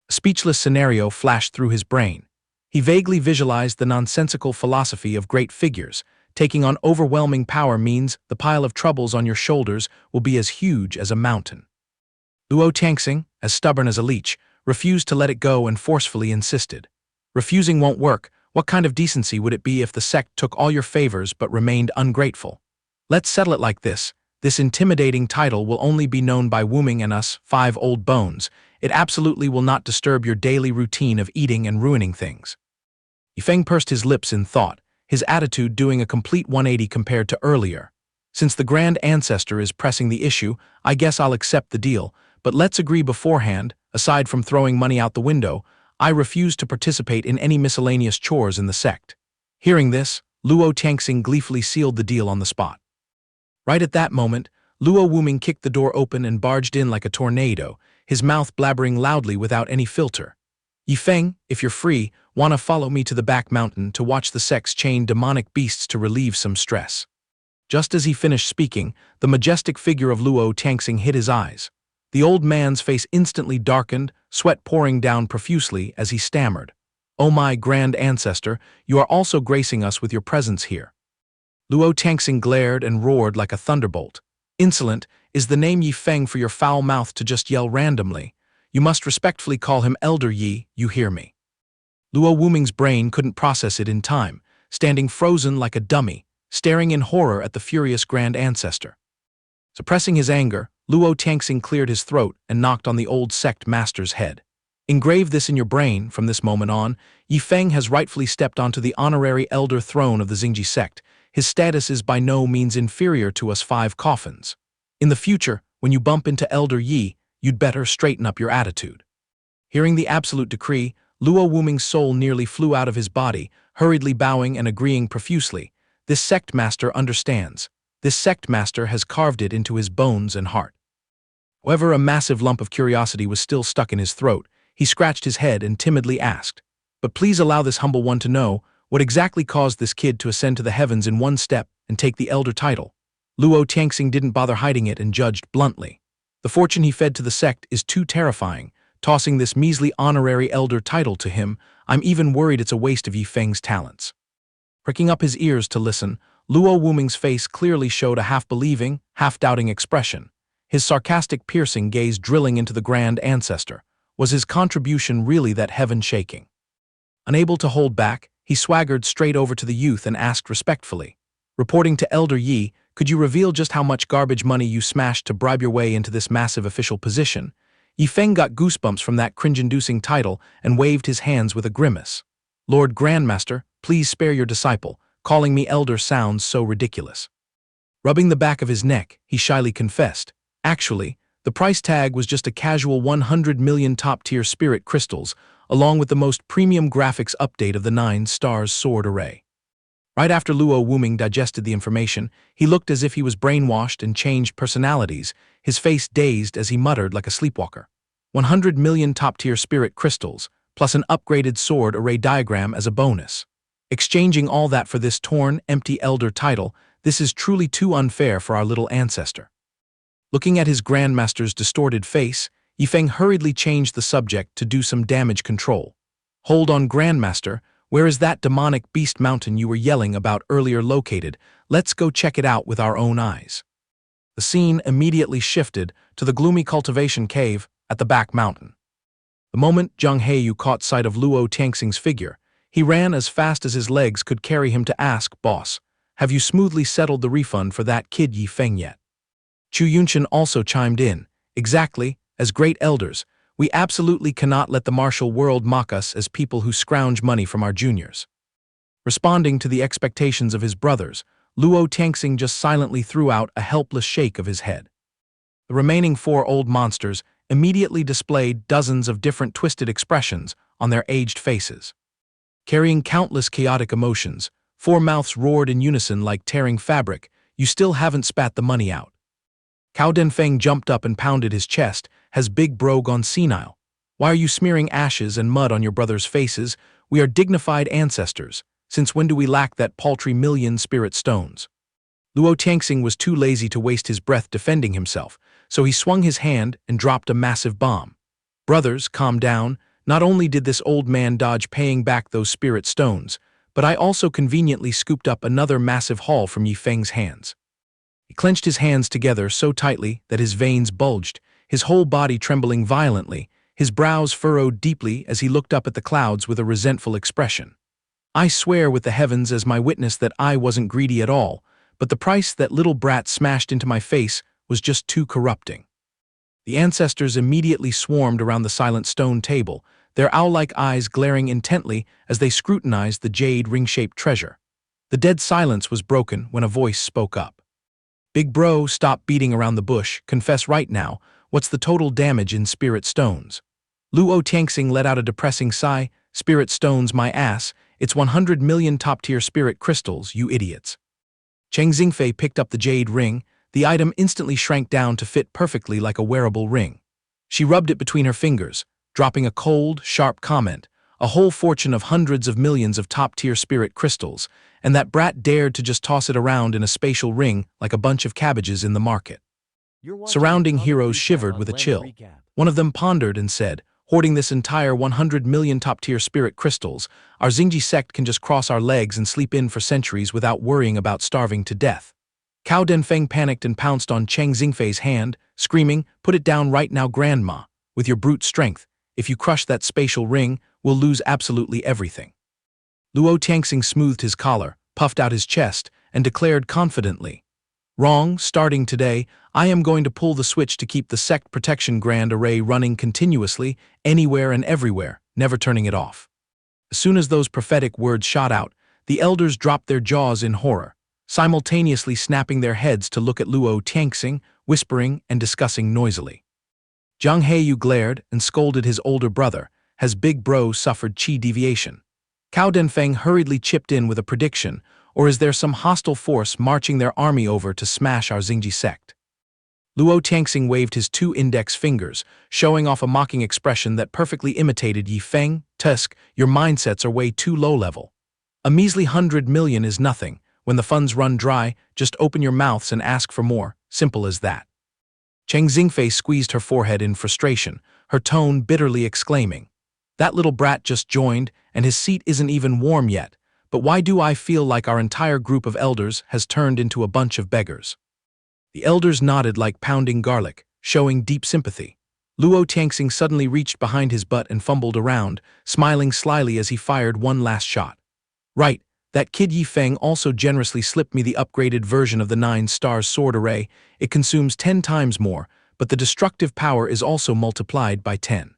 A speechless scenario flashed through his brain. He vaguely visualized the nonsensical philosophy of great figures. Taking on overwhelming power means the pile of troubles on your shoulders will be as huge as a mountain. Luo Tianxing, as stubborn as a leech, refused to let it go and forcefully insisted. "Refusing won't work. What kind of decency would it be if the sect took all your favors but remained ungrateful? Let's settle it like this. This intimidating title will only be known by Wuming and us 5 old bones. It absolutely will not disturb your daily routine of eating and ruining things." Yifeng pursed his lips in thought, his attitude doing a complete 180 compared to earlier. "Since the Grand Ancestor is pressing the issue, I guess I'll accept the deal, but let's agree beforehand, aside from throwing money out the window, I refuse to participate in any miscellaneous chores in the sect." Hearing this, Luo Tianxing gleefully sealed the deal on the spot. Right at that moment, Luo Wuming kicked the door open and barged in like a tornado, his mouth blabbering loudly without any filter. "Yifeng, if you're free, wanna follow me to the back mountain to watch the sects chain demonic beasts to relieve some stress." Just as he finished speaking, the majestic figure of Luo Tianxing hit his eyes. The old man's face instantly darkened, sweat pouring down profusely as he stammered. "Oh my Grand Ancestor, you are also gracing us with your presence here." Luo Tianxing glared and roared like a thunderbolt. "Insolent, is the name Yifeng for your foul mouth to just yell randomly? You must respectfully call him Elder Yi, you hear me." Luo Wuming's brain couldn't process it in time, standing frozen like a dummy, staring in horror at the furious Grand Ancestor. Suppressing his anger, Luo Tianxing cleared his throat and knocked on the old sect master's head. "Engrave this in your brain, from this moment on, Yifeng has rightfully stepped onto the honorary elder throne of the Xingji sect. His status is by no means inferior to us 5 coffins. In the future, when you bump into Elder Yi, you'd better straighten up your attitude." Hearing the absolute decree, Luo Wuming's soul nearly flew out of his body, hurriedly bowing and agreeing profusely. This sect master understands. This sect master has carved it into his bones and heart. However, a massive lump of curiosity was still stuck in his throat. He scratched his head and timidly asked, "But please allow this humble one to know, what exactly caused this kid to ascend to the heavens in one step and take the elder title?" Luo Tianxing didn't bother hiding it and judged bluntly. "The fortune he fed to the sect is too terrifying. Tossing this measly honorary elder title to him, I'm even worried it's a waste of Yifeng's talents." Pricking up his ears to listen, Luo Wuming's face clearly showed a half-believing, half-doubting expression. His sarcastic piercing gaze drilling into the Grand Ancestor. Was his contribution really that heaven-shaking? Unable to hold back, he swaggered straight over to the youth and asked respectfully, "Reporting to Elder Yi, could you reveal just how much garbage money you smashed to bribe your way into this massive official position?" Yi Feng got goosebumps from that cringe-inducing title and waved his hands with a grimace. "Lord Grandmaster, please spare your disciple. Calling me elder sounds so ridiculous." Rubbing the back of his neck, he shyly confessed, "Actually, the price tag was just a casual 100 million top-tier spirit crystals, along with the most premium graphics update of the 9 stars sword array." Right after Luo Wuming digested the information, he looked as if he was brainwashed and changed personalities, his face dazed as he muttered like a sleepwalker. 100 million top-tier spirit crystals, plus an upgraded sword array diagram as a bonus. Exchanging all that for this torn, empty elder title, this is truly too unfair for our little ancestor. Looking at his grandmaster's distorted face, Yi Feng hurriedly changed the subject to do some damage control. "Hold on, Grandmaster, where is that demonic beast mountain you were yelling about earlier located? Let's go check it out with our own eyes." The scene immediately shifted to the gloomy cultivation cave at the back mountain. The moment Zhang Heyu caught sight of Luo Tianxing's figure, he ran as fast as his legs could carry him to ask, "Boss, have you smoothly settled the refund for that kid Yi Feng yet?" Chu Yunshan also chimed in, "Exactly, as great elders, we absolutely cannot let the martial world mock us as people who scrounge money from our juniors." Responding to the expectations of his brothers, Luo Tianxing just silently threw out a helpless shake of his head. The remaining 4 old monsters immediately displayed dozens of different twisted expressions on their aged faces. Carrying countless chaotic emotions, 4 mouths roared in unison like tearing fabric, "You still haven't spat the money out." Cao Denfeng jumped up and pounded his chest. "Has Big Bro gone senile? Why are you smearing ashes and mud on your brothers' faces? We are dignified ancestors. Since when do we lack that paltry million spirit stones?" Luo Tianxing was too lazy to waste his breath defending himself, so he swung his hand and dropped a massive bomb. "Brothers, calm down. Not only did this old man dodge paying back those spirit stones, but I also conveniently scooped up another massive haul from Yi Feng's hands." He clenched his hands together so tightly that his veins bulged, his whole body trembling violently, his brows furrowed deeply as he looked up at the clouds with a resentful expression. "I swear with the heavens as my witness that I wasn't greedy at all, but the price that little brat smashed into my face was just too corrupting." The ancestors immediately swarmed around the silent stone table, their owl-like eyes glaring intently as they scrutinized the jade ring-shaped treasure. The dead silence was broken when a voice spoke up. "Big Bro, stop beating around the bush, confess right now, what's the total damage in spirit stones?" Luo Tianxing let out a depressing sigh, "Spirit stones my ass, it's 100 million top-tier spirit crystals, you idiots." Cheng Xingfei picked up the jade ring, the item instantly shrank down to fit perfectly like a wearable ring. She rubbed it between her fingers, dropping a cold, sharp comment, "A whole fortune of hundreds of millions of top-tier spirit crystals, and that brat dared to just toss it around in a spatial ring like a bunch of cabbages in the market." Surrounding heroes shivered with a chill. One of them pondered and said, "Hoarding this entire 100 million top-tier spirit crystals, our Xingji sect can just cross our legs and sleep in for centuries without worrying about starving to death." Cao Denfeng panicked and pounced on Cheng Xingfei's hand, screaming, "Put it down right now, Grandma, with your brute strength. If you crush that spatial ring, we'll lose absolutely everything." Luo Tianxing smoothed his collar, puffed out his chest, and declared confidently, "Wrong, starting today, I am going to pull the switch to keep the sect protection grand array running continuously, anywhere and everywhere, never turning it off." As soon as those prophetic words shot out, the elders dropped their jaws in horror, simultaneously snapping their heads to look at Luo Tianxing, whispering and discussing noisily. Zhang Heyu glared and scolded his older brother. "Has Big Bro suffered chi deviation?" Cao Denfeng hurriedly chipped in with a prediction, "Or is there some hostile force marching their army over to smash our Xingji sect?" Luo Tianxing waved his 2 index fingers, showing off a mocking expression that perfectly imitated Yi Feng. "Tusk, your mindsets are way too low-level. A measly 100 million is nothing. When the funds run dry, just open your mouths and ask for more, simple as that." Cheng Xingfei squeezed her forehead in frustration, her tone bitterly exclaiming, "That little brat just joined, and his seat isn't even warm yet, but why do I feel like our entire group of elders has turned into a bunch of beggars?" The elders nodded like pounding garlic, showing deep sympathy. Luo Tianxing suddenly reached behind his butt and fumbled around, smiling slyly as he fired one last shot. Right, that kid Yi Feng also generously slipped me the upgraded version of the 9 stars sword array. It consumes 10 times more, but the destructive power is also multiplied by 10.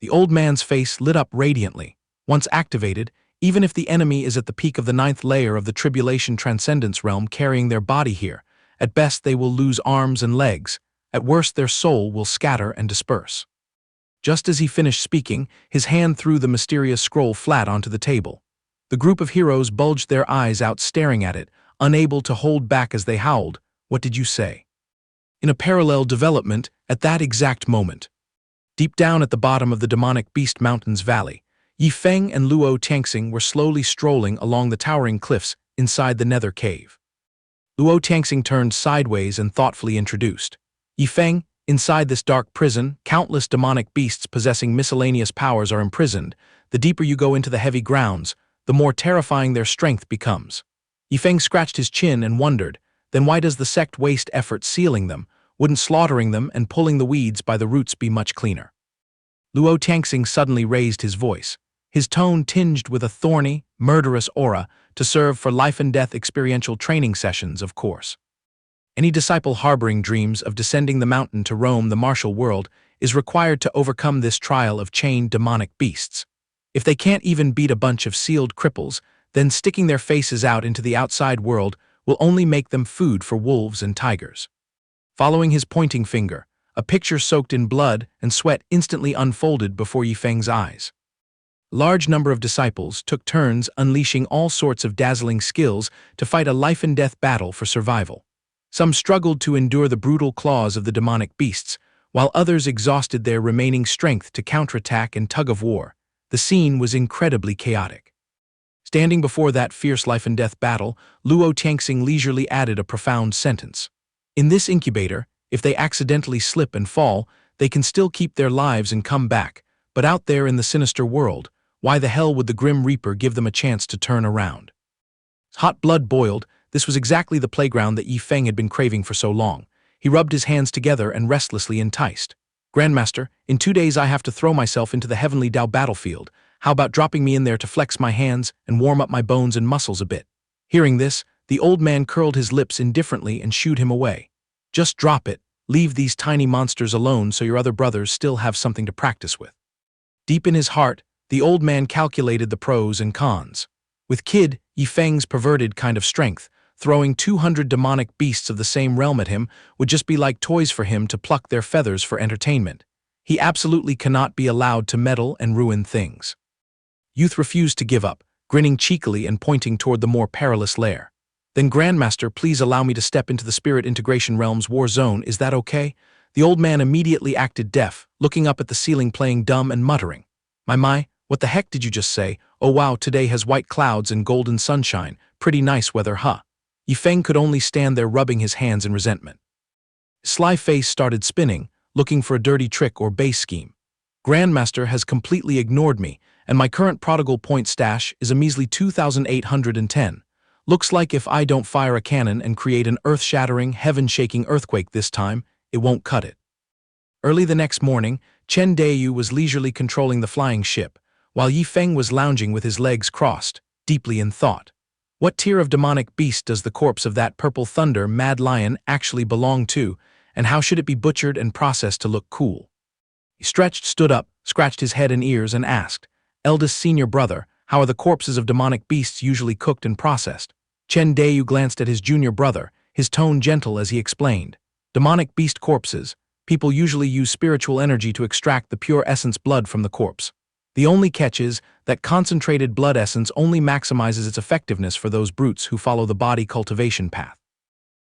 The old man's face lit up radiantly. Once activated, even if the enemy is at the peak of the 9th layer of the Tribulation Transcendence realm carrying their body here, at best they will lose arms and legs, at worst their soul will scatter and disperse. Just as he finished speaking, his hand threw the mysterious scroll flat onto the table. The group of heroes bulged their eyes out staring at it, unable to hold back as they howled. What did you say? In a parallel development, at that exact moment, deep down at the bottom of the demonic Beast Mountains Valley, Yi Feng and Luo Tianxing were slowly strolling along the towering cliffs inside the nether cave. Luo Tianxing turned sideways and thoughtfully introduced. Yi Feng, inside this dark prison, countless demonic beasts possessing miscellaneous powers are imprisoned. The deeper you go into the heavy grounds, the more terrifying their strength becomes. Yi Feng scratched his chin and wondered, then why does the sect waste effort sealing them? Wouldn't slaughtering them and pulling the weeds by the roots be much cleaner? Luo Tianxing suddenly raised his voice, his tone tinged with a thorny, murderous aura to serve for life-and-death experiential training sessions, of course. Any disciple harboring dreams of descending the mountain to roam the martial world is required to overcome this trial of chained demonic beasts. If they can't even beat a bunch of sealed cripples, then sticking their faces out into the outside world will only make them food for wolves and tigers. Following his pointing finger, a picture soaked in blood and sweat instantly unfolded before Yi Feng's eyes. A large number of disciples took turns unleashing all sorts of dazzling skills to fight a life-and-death battle for survival. Some struggled to endure the brutal claws of the demonic beasts, while others exhausted their remaining strength to counterattack and tug-of-war. The scene was incredibly chaotic. Standing before that fierce life-and-death battle, Luo Tianxing leisurely added a profound sentence. In this incubator, if they accidentally slip and fall, they can still keep their lives and come back, but out there in the sinister world, why the hell would the Grim Reaper give them a chance to turn around? Hot blood boiled. This was exactly the playground that Yi Feng had been craving for so long. He rubbed his hands together and restlessly enticed. Grandmaster, in 2 days I have to throw myself into the Heavenly Dao battlefield. How about dropping me in there to flex my hands and warm up my bones and muscles a bit? Hearing this, the old man curled his lips indifferently and shooed him away. Just drop it. Leave these tiny monsters alone so your other brothers still have something to practice with. Deep in his heart, the old man calculated the pros and cons. With Kid Yi Feng's perverted kind of strength, throwing 200 demonic beasts of the same realm at him would just be like toys for him to pluck their feathers for entertainment. He absolutely cannot be allowed to meddle and ruin things. Youth refused to give up, grinning cheekily and pointing toward the more perilous lair. Then Grandmaster, please allow me to step into the Spirit Integration Realm's war zone, is that okay? The old man immediately acted deaf, looking up at the ceiling playing dumb and muttering. My, what the heck did you just say? Oh wow, today has white clouds and golden sunshine, pretty nice weather, huh? Yi Feng could only stand there rubbing his hands in resentment. His sly face started spinning, looking for a dirty trick or base scheme. Grandmaster has completely ignored me, and my current prodigal point stash is a measly 2,810. Looks like if I don't fire a cannon and create an earth-shattering, heaven-shaking earthquake this time, it won't cut it. Early the next morning, Chen Dayu was leisurely controlling the flying ship, while Yi Feng was lounging with his legs crossed, deeply in thought. What tier of demonic beast does the corpse of that purple thunder mad lion actually belong to, and how should it be butchered and processed to look cool? He stretched, stood up, scratched his head and ears, and asked, Eldest senior brother, how are the corpses of demonic beasts usually cooked and processed? Chen Dayu glanced at his junior brother, his tone gentle as he explained. Demonic beast corpses, people usually use spiritual energy to extract the pure essence blood from the corpse. The only catch is that concentrated blood essence only maximizes its effectiveness for those brutes who follow the body cultivation path.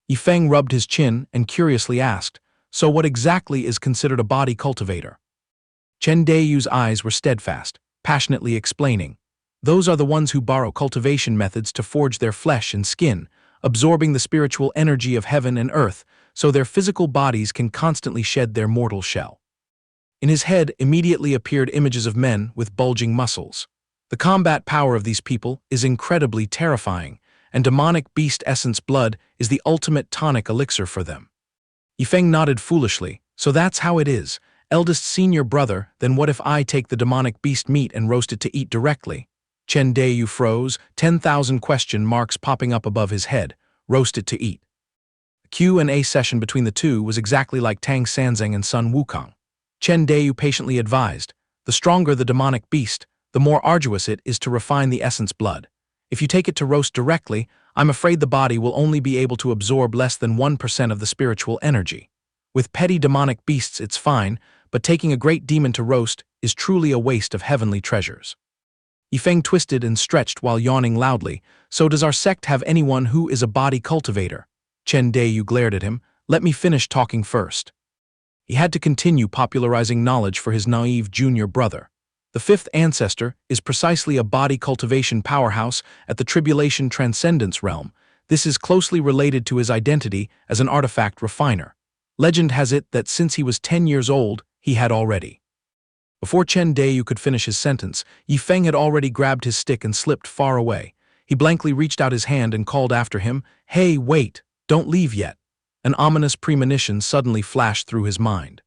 Yi Feng rubbed his chin and curiously asked, so what exactly is considered a body cultivator? Chen Daiyu's eyes were steadfast, passionately explaining, those are the ones who borrow cultivation methods to forge their flesh and skin, absorbing the spiritual energy of heaven and earth so their physical bodies can constantly shed their mortal shell. In his head immediately appeared images of men with bulging muscles. The combat power of these people is incredibly terrifying, and demonic beast essence blood is the ultimate tonic elixir for them. Yi Feng nodded foolishly, so that's how it is. Eldest senior brother, then what if I take the demonic beast meat and roast it to eat directly? Chen Dayu froze, 10,000 question marks popping up above his head. Roast it to eat. The Q&A session between the two was exactly like Tang Sanzeng and Sun Wukong. Chen Dayu patiently advised, the stronger the demonic beast, the more arduous it is to refine the essence blood. If you take it to roast directly, I'm afraid the body will only be able to absorb less than 1% of the spiritual energy. With petty demonic beasts it's fine, but taking a great demon to roast is truly a waste of heavenly treasures. Yifeng twisted and stretched while yawning loudly. So does our sect have anyone who is a body cultivator? Chen Dayu glared at him. Let me finish talking first. He had to continue popularizing knowledge for his naive junior brother. The fifth ancestor is precisely a body cultivation powerhouse at the Tribulation Transcendence realm. This is closely related to his identity as an artifact refiner. Legend has it that since he was 10 years old, he had already. Before Chen Dayu could finish his sentence, Yifeng had already grabbed his stick and slipped far away. He blankly reached out his hand and called after him, "Hey, wait, don't leave yet." An ominous premonition suddenly flashed through his mind.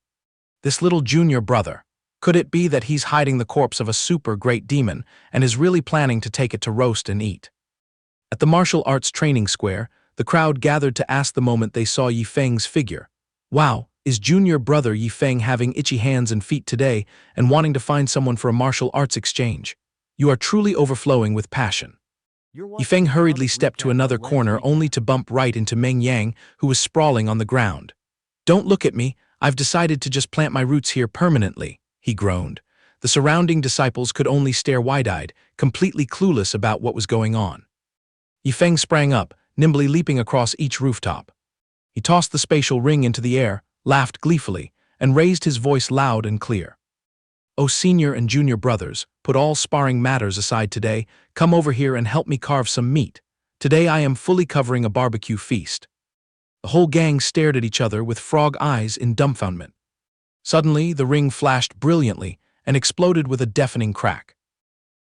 This little junior brother. Could it be that he's hiding the corpse of a super great demon and is really planning to take it to roast and eat? At the martial arts training square, the crowd gathered to ask the moment they saw Yifeng's figure. Wow, is junior brother Yifeng having itchy hands and feet today and wanting to find someone for a martial arts exchange? You are truly overflowing with passion. Yifeng hurriedly stepped to another corner only to bump right into Meng Yang, who was sprawling on the ground. Don't look at me, I've decided to just plant my roots here permanently, he groaned. The surrounding disciples could only stare wide-eyed, completely clueless about what was going on. Yifeng sprang up, nimbly leaping across each rooftop. He tossed the spatial ring into the air, laughed gleefully, and raised his voice loud and clear. "Oh, senior and junior brothers, put all sparring matters aside today, come over here and help me carve some meat. Today I am fully covering a barbecue feast." The whole gang stared at each other with frog eyes in dumbfoundment. Suddenly, the ring flashed brilliantly and exploded with a deafening crack.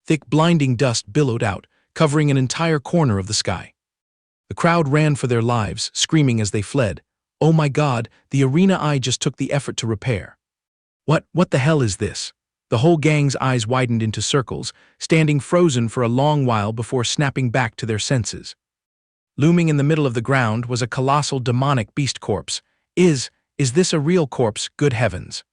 Thick, blinding dust billowed out, covering an entire corner of the sky. The crowd ran for their lives, screaming as they fled. "Oh my God, the arena I just took the effort to repair. What the hell is this?" The whole gang's eyes widened into circles, standing frozen for a long while before snapping back to their senses. Looming in the middle of the ground was a colossal demonic beast corpse. Is this a real corpse, good heavens?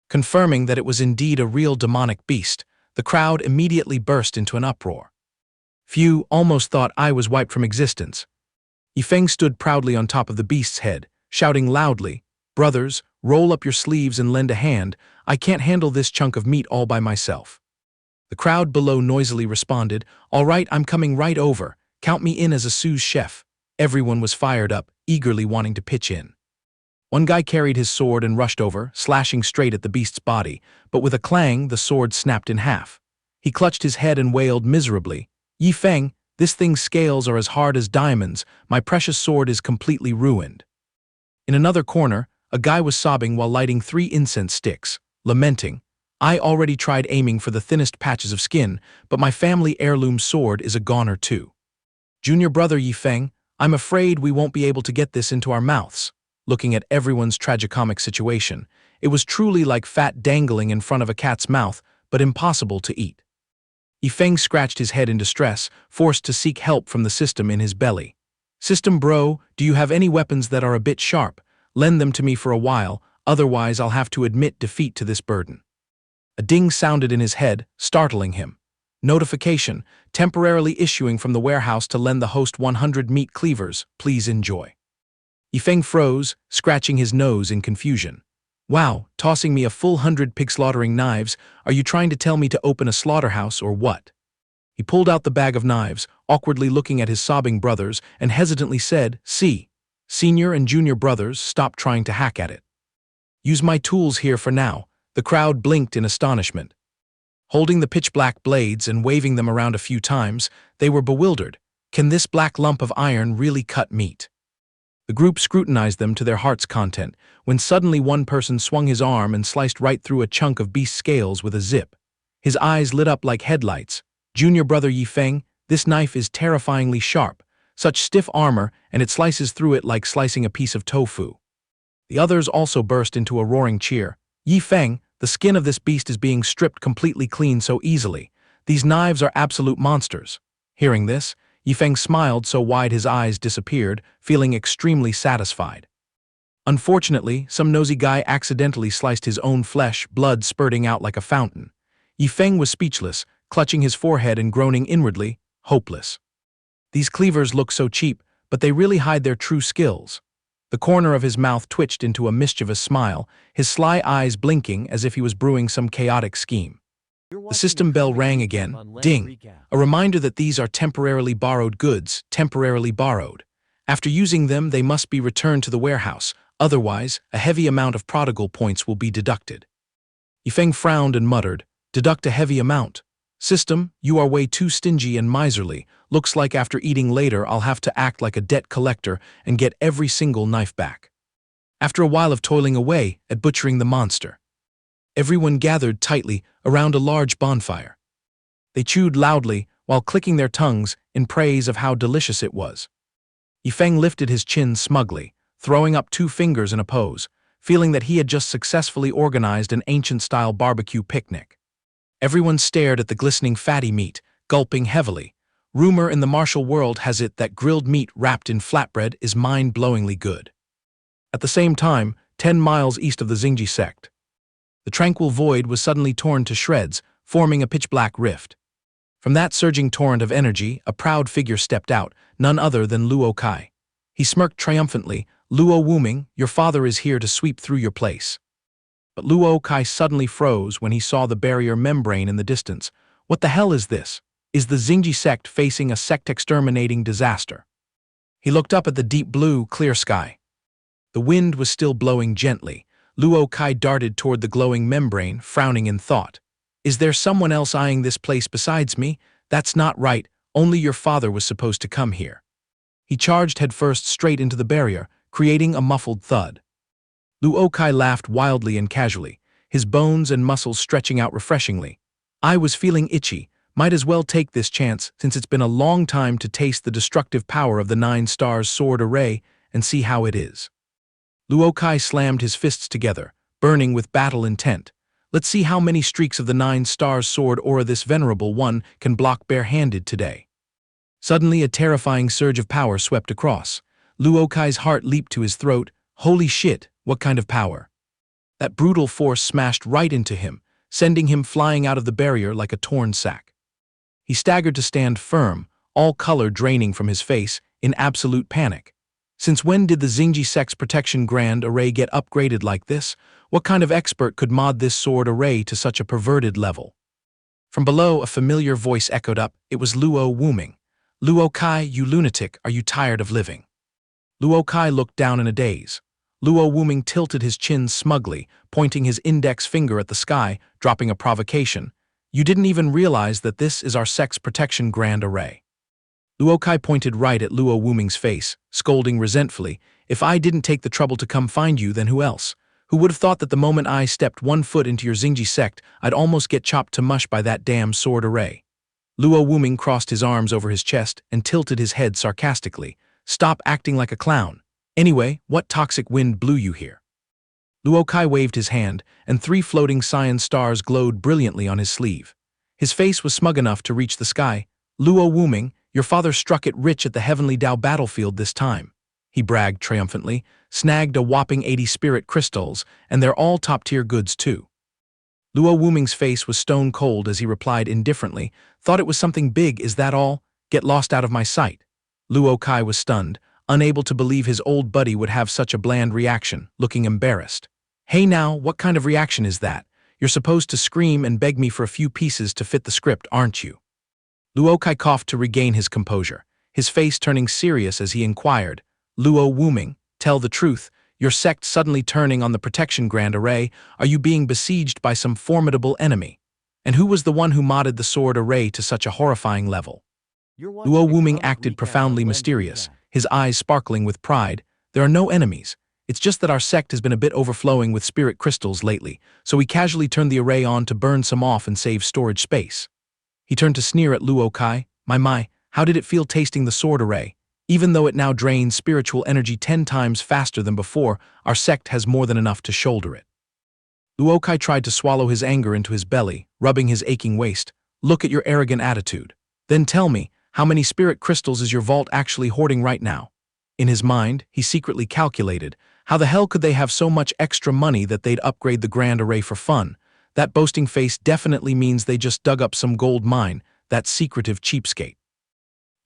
Confirming that it was indeed a real demonic beast, the crowd immediately burst into an uproar. Few almost thought I was wiped from existence. Yifeng stood proudly on top of the beast's head, shouting loudly, "Brothers, roll up your sleeves and lend a hand. I can't handle this chunk of meat all by myself." The crowd below noisily responded, "All right, I'm coming right over. Count me in as a sous chef." Everyone was fired up, eagerly wanting to pitch in. One guy carried his sword and rushed over, slashing straight at the beast's body, but with a clang, the sword snapped in half. He clutched his head and wailed miserably, "Yifeng, this thing's scales are as hard as diamonds. My precious sword is completely ruined." In another corner, a guy was sobbing while lighting 3 incense sticks, lamenting, "I already tried aiming for the thinnest patches of skin, but my family heirloom sword is a goner too. Junior brother Yifeng, I'm afraid we won't be able to get this into our mouths." Looking at everyone's tragicomic situation, it was truly like fat dangling in front of a cat's mouth, but impossible to eat. Yifeng scratched his head in distress, forced to seek help from the system in his belly. "System bro, do you have any weapons that are a bit sharp? Lend them to me for a while, otherwise I'll have to admit defeat to this burden." A ding sounded in his head, startling him. Notification, temporarily issuing from the warehouse to lend the host 100 meat cleavers, please enjoy. Yifeng froze, scratching his nose in confusion. "Wow, tossing me a full 100 pig-slaughtering knives, are you trying to tell me to open a slaughterhouse or what?" He pulled out the bag of knives, awkwardly looking at his sobbing brothers, and hesitantly said, "See, senior and junior brothers, stop trying to hack at it. Use my tools here for now." The crowd blinked in astonishment. Holding the pitch-black blades and waving them around a few times, they were bewildered. Can this black lump of iron really cut meat? The group scrutinized them to their heart's content, when suddenly one person swung his arm and sliced right through a chunk of beast scales with a zip. His eyes lit up like headlights. "Junior brother Yifeng, this knife is terrifyingly sharp. Such stiff armor, and it slices through it like slicing a piece of tofu." The others also burst into a roaring cheer. "Yifeng, the skin of this beast is being stripped completely clean so easily. These knives are absolute monsters. Hearing this, Yifeng smiled so wide his eyes disappeared, feeling extremely satisfied. Unfortunately, some nosy guy accidentally sliced his own flesh, blood spurting out like a fountain. Yifeng was speechless, clutching his forehead and groaning inwardly, hopeless. These cleavers look so cheap, but they really hide their true skills. The corner of his mouth twitched into a mischievous smile, his sly eyes blinking as if he was brewing some chaotic scheme. The system bell rang again, ding, a reminder that these are temporarily borrowed goods, temporarily borrowed. After using them, they must be returned to the warehouse, otherwise, a heavy amount of prodigal points will be deducted. Yifeng frowned and muttered, "Deduct a heavy amount. System, you are way too stingy and miserly. Looks like after eating later I'll have to act like a debt collector and get every single knife back." After a while of toiling away at butchering the monster, everyone gathered tightly around a large bonfire. They chewed loudly while clicking their tongues in praise of how delicious it was. Yifeng lifted his chin smugly, throwing up 2 fingers in a pose, feeling that he had just successfully organized an ancient-style barbecue picnic. Everyone stared at the glistening fatty meat, gulping heavily. Rumor in the martial world has it that grilled meat wrapped in flatbread is mind-blowingly good. At the same time, 10 miles east of the Xingji sect, the tranquil void was suddenly torn to shreds, forming a pitch-black rift. From that surging torrent of energy, a proud figure stepped out, none other than Luo Kai. He smirked triumphantly, "Luo Wuming, your father is here to sweep through your place." But Luo Kai suddenly froze when he saw the barrier membrane in the distance. What the hell is this? Is the Xingji sect facing a sect-exterminating disaster? He looked up at the deep blue, clear sky. The wind was still blowing gently. Luo Kai darted toward the glowing membrane, frowning in thought. "Is there someone else eyeing this place besides me? That's not right, only your father was supposed to come here." He charged headfirst straight into the barrier, creating a muffled thud. Luo Kai laughed wildly and casually, his bones and muscles stretching out refreshingly. "I was feeling itchy, might as well take this chance since it's been a long time to taste the destructive power of the 9 stars sword array and see how it is." Luo Kai slammed his fists together, burning with battle intent. "Let's see how many streaks of the 9 stars sword aura this venerable one can block bare-handed today." Suddenly a terrifying surge of power swept across. Luo Kai's heart leaped to his throat. Holy shit, what kind of power? That brutal force smashed right into him, sending him flying out of the barrier like a torn sack. He staggered to stand firm, all color draining from his face, in absolute panic. Since when did the Xingji sect's protection grand array get upgraded like this? What kind of expert could mod this sword array to such a perverted level? From below, a familiar voice echoed up. It was Luo Wuming. "Luo Kai, you lunatic, are you tired of living?" Luo Kai looked down in a daze. Luo Wuming tilted his chin smugly, pointing his index finger at the sky, dropping a provocation. "You didn't even realize that this is our sect's protection grand array." Luo Kai pointed right at Luo Wuming's face, scolding resentfully, "If I didn't take the trouble to come find you, then who else? Who would have thought that the moment I stepped 1 foot into your Xingji sect, I'd almost get chopped to mush by that damn sword array?" Luo Wuming crossed his arms over his chest and tilted his head sarcastically. "Stop acting like a clown. Anyway, what toxic wind blew you here?" Luo Kai waved his hand, and 3 floating cyan stars glowed brilliantly on his sleeve. His face was smug enough to reach the sky. "Luo Wuming, your father struck it rich at the Heavenly Dao battlefield this time," he bragged triumphantly, "snagged a whopping 80 spirit crystals, and they're all top-tier goods too." Luo Wuming's face was stone cold as he replied indifferently, "Thought it was something big, is that all? Get lost out of my sight." Luo Kai was stunned, unable to believe his old buddy would have such a bland reaction, looking embarrassed. "Hey now, what kind of reaction is that? You're supposed to scream and beg me for a few pieces to fit the script, aren't you?" Luo Kai coughed to regain his composure, his face turning serious as he inquired, "Luo Wuming, tell the truth, your sect suddenly turning on the protection grand array, are you being besieged by some formidable enemy? And who was the one who modded the sword array to such a horrifying level?" Luo Wuming acted profoundly mysterious, his eyes sparkling with pride. "There are no enemies. It's just that our sect has been a bit overflowing with spirit crystals lately, so we casually turned the array on to burn some off and save storage space." He turned to sneer at Luo Kai. My, how did it feel tasting the sword array? Even though it now drains spiritual energy 10 times faster than before, our sect has more than enough to shoulder it." Luo Kai tried to swallow his anger into his belly, rubbing his aching waist. Look at your arrogant attitude. Then tell me, how many spirit crystals is your vault actually hoarding right now? In his mind, he secretly calculated, how the hell could they have so much extra money that they'd upgrade the grand array for fun? That boasting face definitely means they just dug up some gold mine, that secretive cheapskate.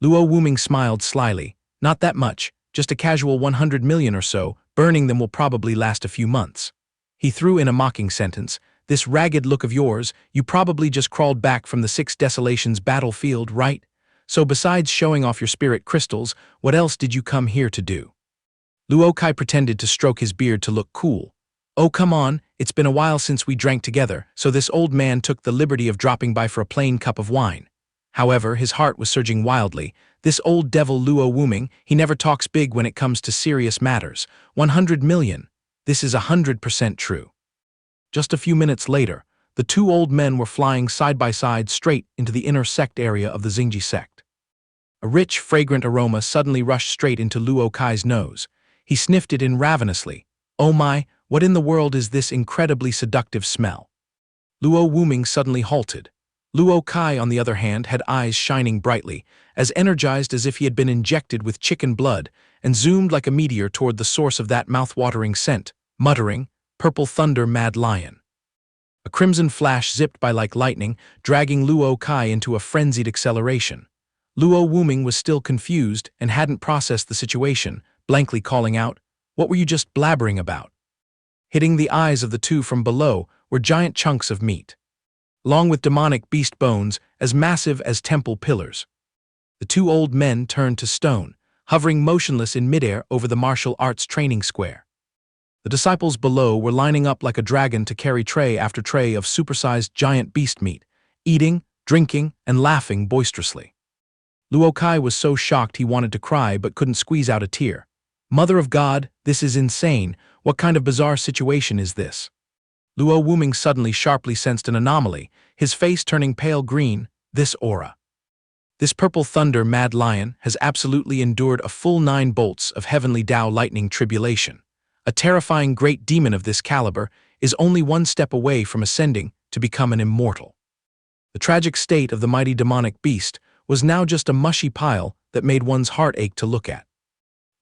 Luo Wuming smiled slyly. Not that much, just a casual 100 million or so, burning them will probably last a few months. He threw in a mocking sentence. This ragged look of yours, you probably just crawled back from the Six Desolations battlefield, right? So besides showing off your spirit crystals, what else did you come here to do? Luo Kai pretended to stroke his beard to look cool. Oh come on, it's been a while since we drank together, so this old man took the liberty of dropping by for a plain cup of wine. However, his heart was surging wildly. This old devil Luo Wuming, he never talks big when it comes to serious matters. 100 million. This is 100% true. Just a few minutes later, the two old men were flying side by side straight into the inner sect area of the Xingji sect. A rich, fragrant aroma suddenly rushed straight into Luo Kai's nose. He sniffed it in ravenously. Oh my, what in the world is this incredibly seductive smell? Luo Wuming suddenly halted. Luo Kai, on the other hand, had eyes shining brightly, as energized as if he had been injected with chicken blood, and zoomed like a meteor toward the source of that mouth-watering scent, muttering, "Purple thunder, mad lion." A crimson flash zipped by like lightning, dragging Luo Kai into a frenzied acceleration. Luo Wuming was still confused and hadn't processed the situation, blankly calling out, "What were you just blabbering about?" Hitting the eyes of the two from below were giant chunks of meat, along with demonic beast bones as massive as temple pillars. The two old men turned to stone, hovering motionless in midair over the martial arts training square. The disciples below were lining up like a dragon to carry tray after tray of supersized giant beast meat, eating, drinking, and laughing boisterously. Luo Kai was so shocked he wanted to cry but couldn't squeeze out a tear. Mother of God, this is insane. What kind of bizarre situation is this? Luo Wuming suddenly sharply sensed an anomaly, his face turning pale green. This aura. This purple thunder mad lion has absolutely endured a full 9 bolts of heavenly Tao lightning tribulation. A terrifying great demon of this caliber is only one step away from ascending to become an immortal. The tragic state of the mighty demonic beast was now just a mushy pile that made one's heart ache to look at.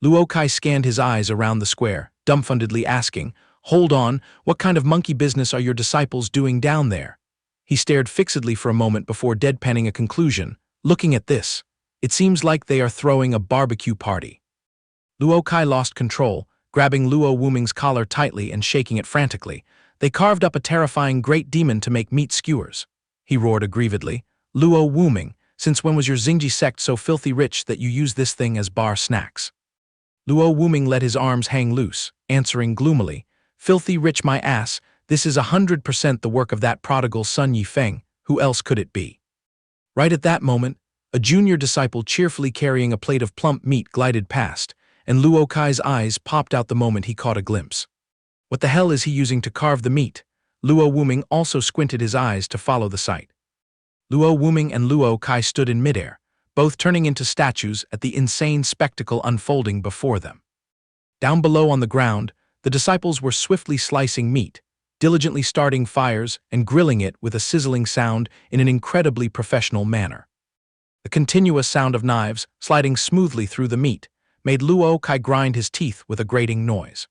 Luo Kai scanned his eyes around the square, dumbfoundedly asking, "Hold on, what kind of monkey business are your disciples doing down there?" He stared fixedly for a moment before deadpanning a conclusion. "Looking at this, it seems like they are throwing a barbecue party." Luo Kai lost control, grabbing Luo Wuming's collar tightly and shaking it frantically. "They carved up a terrifying great demon to make meat skewers," he roared aggrievedly. "Luo Wuming, since when was your Xingji sect so filthy rich that you use this thing as bar snacks?" Luo Wuming let his arms hang loose, answering gloomily, "Filthy rich my ass, this is 100% the work of that prodigal son Yifeng, who else could it be?" Right at that moment, a junior disciple cheerfully carrying a plate of plump meat glided past, and Luo Kai's eyes popped out the moment he caught a glimpse. What the hell is he using to carve the meat? Luo Wuming also squinted his eyes to follow the sight. Luo Wuming and Luo Kai stood in midair, both turning into statues at the insane spectacle unfolding before them. Down below on the ground, the disciples were swiftly slicing meat, diligently starting fires and grilling it with a sizzling sound in an incredibly professional manner. The continuous sound of knives sliding smoothly through the meat made Luo Kai grind his teeth with a grating noise.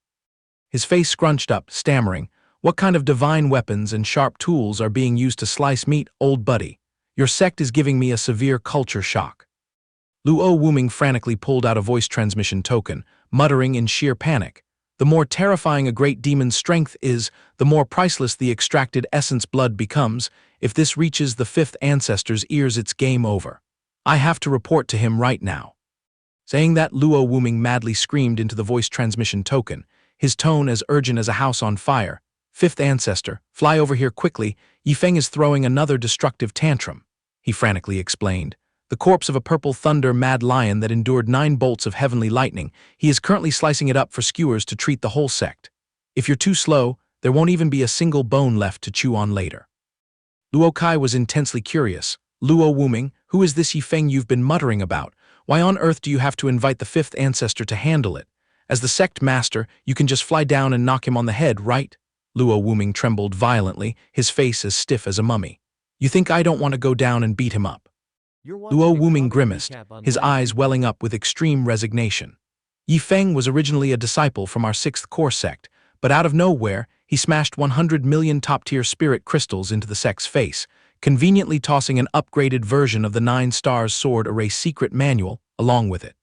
His face scrunched up, stammering, "What kind of divine weapons and sharp tools are being used to slice meat, old buddy? Your sect is giving me a severe culture shock." Luo Wuming frantically pulled out a voice transmission token, muttering in sheer panic, "The more terrifying a great demon's strength is, the more priceless the extracted essence blood becomes. If this reaches the 5th ancestor's ears, it's game over. I have to report to him right now." Saying that, Luo Wuming madly screamed into the voice transmission token, his tone as urgent as a house on fire. "5th ancestor, fly over here quickly. Yifeng is throwing another destructive tantrum," he frantically explained. "The corpse of a purple thunder mad lion that endured 9 bolts of heavenly lightning. He is currently slicing it up for skewers to treat the whole sect. If you're too slow, there won't even be a single bone left to chew on later." Luo Kai was intensely curious. "Luo Wuming, who is this Yifeng you've been muttering about? Why on earth do you have to invite the 5th ancestor to handle it? As the sect master, you can just fly down and knock him on the head, right?" Luo Wuming trembled violently, his face as stiff as a mummy. You think I don't want to go down and beat him up? You're Luo watching a Wuming comedy grimaced, recap on his eyes Manhua. welling up with extreme resignation. Yi Feng was originally a disciple from our sixth core sect, but out of nowhere, he smashed 100 million top-tier spirit crystals into the sect's face, conveniently tossing an upgraded version of the 9 Stars Sword Array secret manual along with it.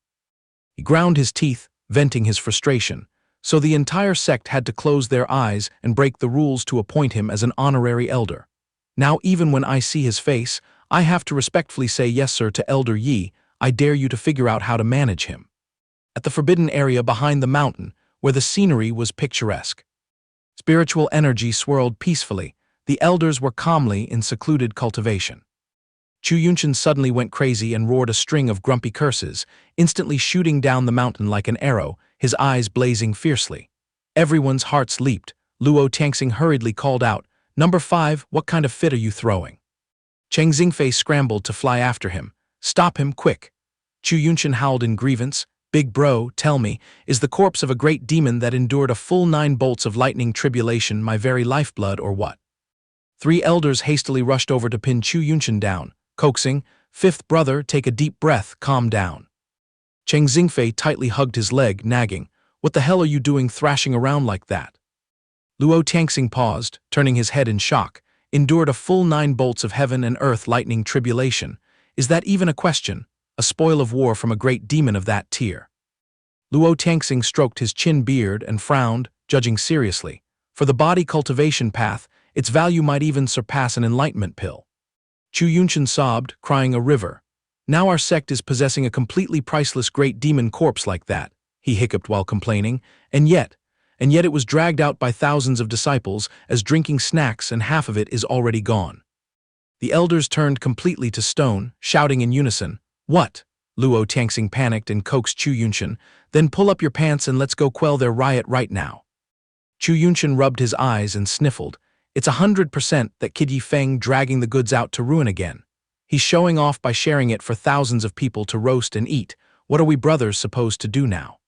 He ground his teeth, venting his frustration, so the entire sect had to close their eyes and break the rules to appoint him as an honorary elder. Now even when I see his face, I have to respectfully say yes sir to Elder Yi. I dare you to figure out how to manage him. At the forbidden area behind the mountain, where the scenery was picturesque, spiritual energy swirled peacefully. The elders were calmly in secluded cultivation. Chu Yunshan suddenly went crazy and roared a string of grumpy curses, instantly shooting down the mountain like an arrow, his eyes blazing fiercely. Everyone's hearts leaped. Luo Tianxing hurriedly called out, "Number 5, what kind of fit are you throwing?" Cheng Xingfei scrambled to fly after him. "Stop him, quick!" Chu Yunshan howled in grievance. "Big bro, tell me, is the corpse of a great demon that endured a full 9 bolts of lightning tribulation my very lifeblood or what?" 3 elders hastily rushed over to pin Chu Yunshan down, coaxing, "Fifth brother, take a deep breath, calm down." Cheng Xingfei tightly hugged his leg, nagging, "What the hell are you doing thrashing around like that?" Luo Tianxing paused, turning his head in shock. "Endured a full 9 bolts of heaven and earth lightning tribulation. Is that even a question? A spoil of war from a great demon of that tier." Luo Tianxing stroked his chin beard and frowned, judging seriously. For the body cultivation path, its value might even surpass an enlightenment pill. Chu Yunshan sobbed, crying a river. "Now our sect is possessing a completely priceless great demon corpse like that," he hiccuped while complaining, and yet it was dragged out by thousands of disciples as drinking snacks and half of it is already gone. The elders turned completely to stone, shouting in unison, "What?" Luo Tianxing panicked and coaxed Chu Yunshan, "Then pull up your pants and let's go quell their riot right now." Chu Yunshan rubbed his eyes and sniffled. "It's 100% that Kid Yi Feng dragging the goods out to ruin again. He's showing off by sharing it for thousands of people to roast and eat. What are we brothers supposed to do now?"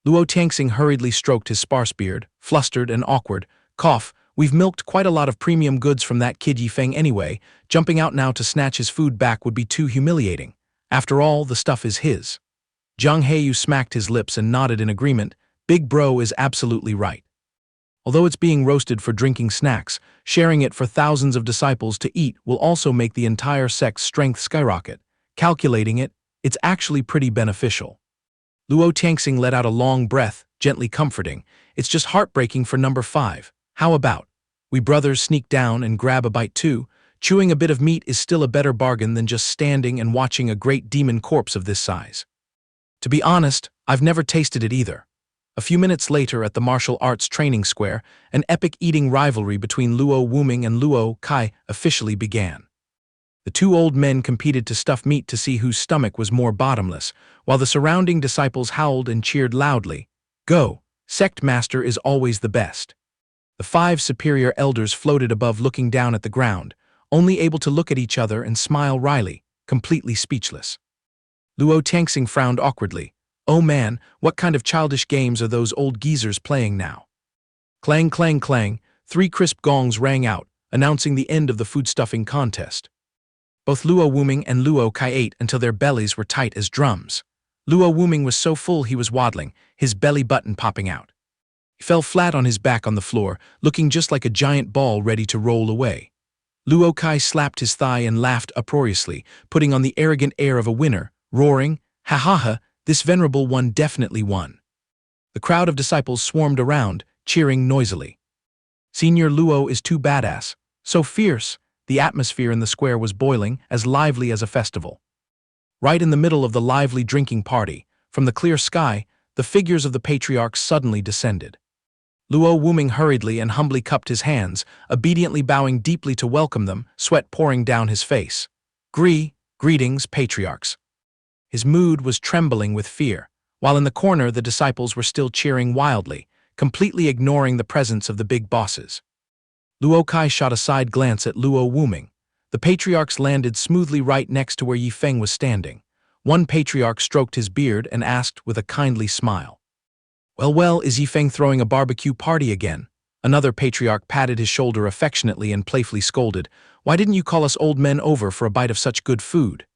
Luo Tianxing hurriedly stroked his sparse beard, flustered and awkward. "Cough, we've milked quite a lot of premium goods from that Kid Yi Feng anyway. Jumping out now to snatch his food back would be too humiliating. After all, the stuff is his." Zhang Heyu smacked his lips and nodded in agreement. "Big bro is absolutely right. Although it's being roasted for drinking snacks, sharing it for thousands of disciples to eat will also make the entire sect's strength skyrocket. Calculating it, it's actually pretty beneficial." Luo Tianxing let out a long breath, gently comforting. "It's just heartbreaking for number 5. How about we brothers sneak down and grab a bite too? Chewing a bit of meat is still a better bargain than just standing and watching a great demon corpse of this size." To be honest, I've never tasted it either. A few minutes later at the martial arts training square, an epic eating rivalry between Luo Wuming and Luo Kai officially began. The 2 old men competed to stuff meat to see whose stomach was more bottomless, while the surrounding disciples howled and cheered loudly. "Go! Sect Master is always the best." The 5 superior elders floated above looking down at the ground, only able to look at each other and smile wryly, completely speechless. Luo Tianxing frowned awkwardly. "Oh man, what kind of childish games are those old geezers playing now?" Clang, clang, clang, 3 crisp gongs rang out, announcing the end of the food-stuffing contest. Both Luo Wuming and Luo Kai ate until their bellies were tight as drums. Luo Wuming was so full he was waddling, his belly button popping out. He fell flat on his back on the floor, looking just like a giant ball ready to roll away. Luo Kai slapped his thigh and laughed uproariously, putting on the arrogant air of a winner, roaring, "Ha ha ha, this venerable one definitely won." The crowd of disciples swarmed around, cheering noisily. "Senior Luo is too badass, so fierce." The atmosphere in the square was boiling, as lively as a festival. Right in the middle of the lively drinking party, from the clear sky, the figures of the patriarchs suddenly descended. Luo Wuming hurriedly and humbly cupped his hands, obediently bowing deeply to welcome them, sweat pouring down his face. Greetings, patriarchs." His mood was trembling with fear, while in the corner the disciples were still cheering wildly, completely ignoring the presence of the big bosses. Luo Kai shot a side glance at Luo Wuming. The patriarchs landed smoothly right next to where Yi Feng was standing. One patriarch stroked his beard and asked with a kindly smile, Well, is Yi Feng throwing a barbecue party again?" Another patriarch patted his shoulder affectionately and playfully scolded, "Why didn't you call us old men over for a bite of such good food?"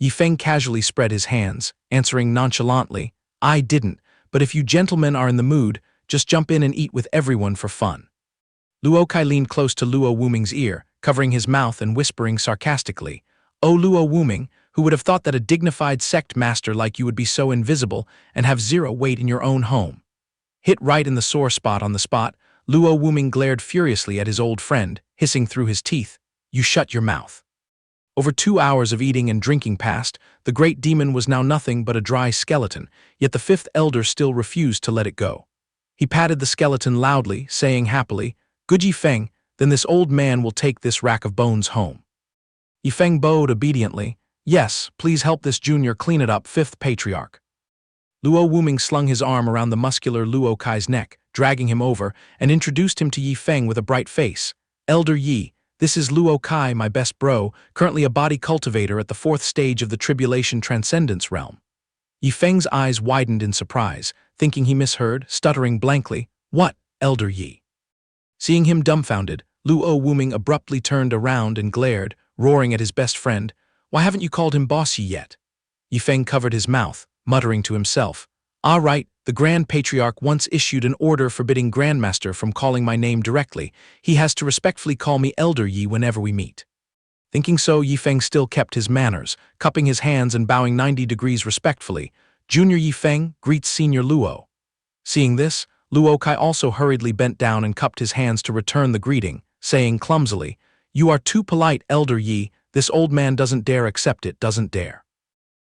Yifeng casually spread his hands, answering nonchalantly, "I didn't, but if you gentlemen are in the mood, just jump in and eat with everyone for fun." Luo Kai leaned close to Luo Wuming's ear, covering his mouth and whispering sarcastically, "Oh Luo Wuming, who would have thought that a dignified sect master like you would be so invisible and have zero weight in your own home?" Hit right in the sore spot on the spot, Luo Wuming glared furiously at his old friend, hissing through his teeth, "You shut your mouth." Over 2 hours of eating and drinking passed, the great demon was now nothing but a dry skeleton, yet the fifth elder still refused to let it go. He patted the skeleton loudly, saying happily, "Good Yifeng, then this old man will take this rack of bones home." Yifeng bowed obediently, "Yes, please help this junior clean it up, fifth patriarch." Luo Wuming slung his arm around the muscular Luo Kai's neck, dragging him over, and introduced him to Yifeng with a bright face. "Elder Yi, this is Luo Kai, my best bro, currently a body cultivator at the fourth stage of the Tribulation Transcendence realm." Yifeng's eyes widened in surprise, thinking he misheard, stuttering blankly, "What, Elder Yi?" Seeing him dumbfounded, Luo Wuming abruptly turned around and glared, roaring at his best friend, "Why haven't you called him Boss Yi yet?" Yifeng covered his mouth, muttering to himself, "Ah right, the Grand Patriarch once issued an order forbidding Grandmaster from calling my name directly. He has to respectfully call me Elder Yi whenever we meet." Thinking so, Yifeng still kept his manners, cupping his hands and bowing 90 degrees respectfully. "Junior Yifeng greets Senior Luo." Seeing this, Luo Kai also hurriedly bent down and cupped his hands to return the greeting, saying clumsily, "You are too polite, Elder Yi. This old man doesn't dare accept it, doesn't dare."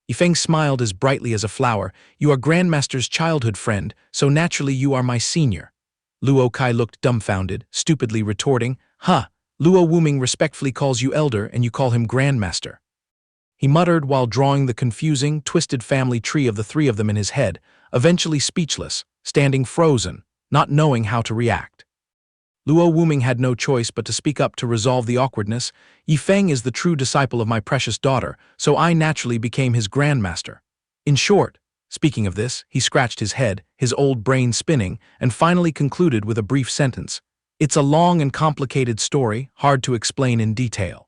Yifeng smiled as brightly as a flower. "You are Grandmaster's childhood friend, so naturally you are my senior." Luo Kai looked dumbfounded, stupidly retorting, "Huh, Luo Wuming respectfully calls you elder and you call him Grandmaster." He muttered while drawing the confusing, twisted family tree of the three of them in his head, eventually speechless, standing frozen, not knowing how to react. Luo Wuming had no choice but to speak up to resolve the awkwardness. "Yifeng is the true disciple of my precious daughter, so I naturally became his grandmaster. In short," speaking of this, he scratched his head, his old brain spinning, and finally concluded with a brief sentence, "It's a long and complicated story, hard to explain in detail."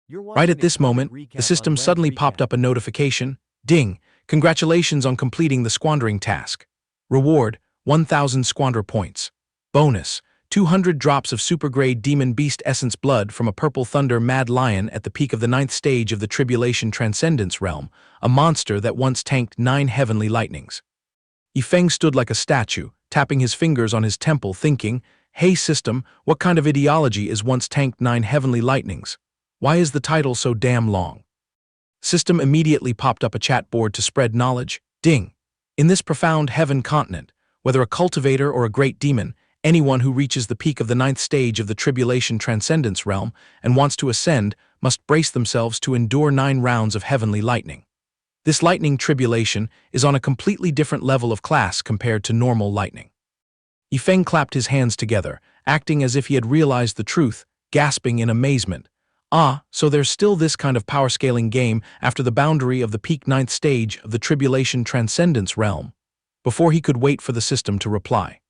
Right at this moment, the system suddenly popped up a notification. "Ding! Congratulations on completing the squandering task. Reward, 1,000 squander points. Bonus, 200 drops of super-grade Demon Beast Essence blood from a Purple Thunder Mad Lion at the peak of the 9th stage of the Tribulation Transcendence realm, a monster that once tanked 9 heavenly lightnings." Yifeng stood like a statue, tapping his fingers on his temple, thinking, "Hey system, what kind of ideology is once tanked 9 heavenly lightnings? Why is the title so damn long?" System immediately popped up a chat board to spread knowledge. "Ding! In this profound heaven continent, whether a cultivator or a great demon, anyone who reaches the peak of the 9th stage of the Tribulation Transcendence realm and wants to ascend must brace themselves to endure 9 rounds of heavenly lightning. This lightning tribulation is on a completely different level of class compared to normal lightning." Yifeng clapped his hands together, acting as if he had realized the truth, gasping in amazement. "Ah, so there's still this kind of power-scaling game after the boundary of the peak 9th stage of the Tribulation Transcendence realm." Before he could wait for the system to reply,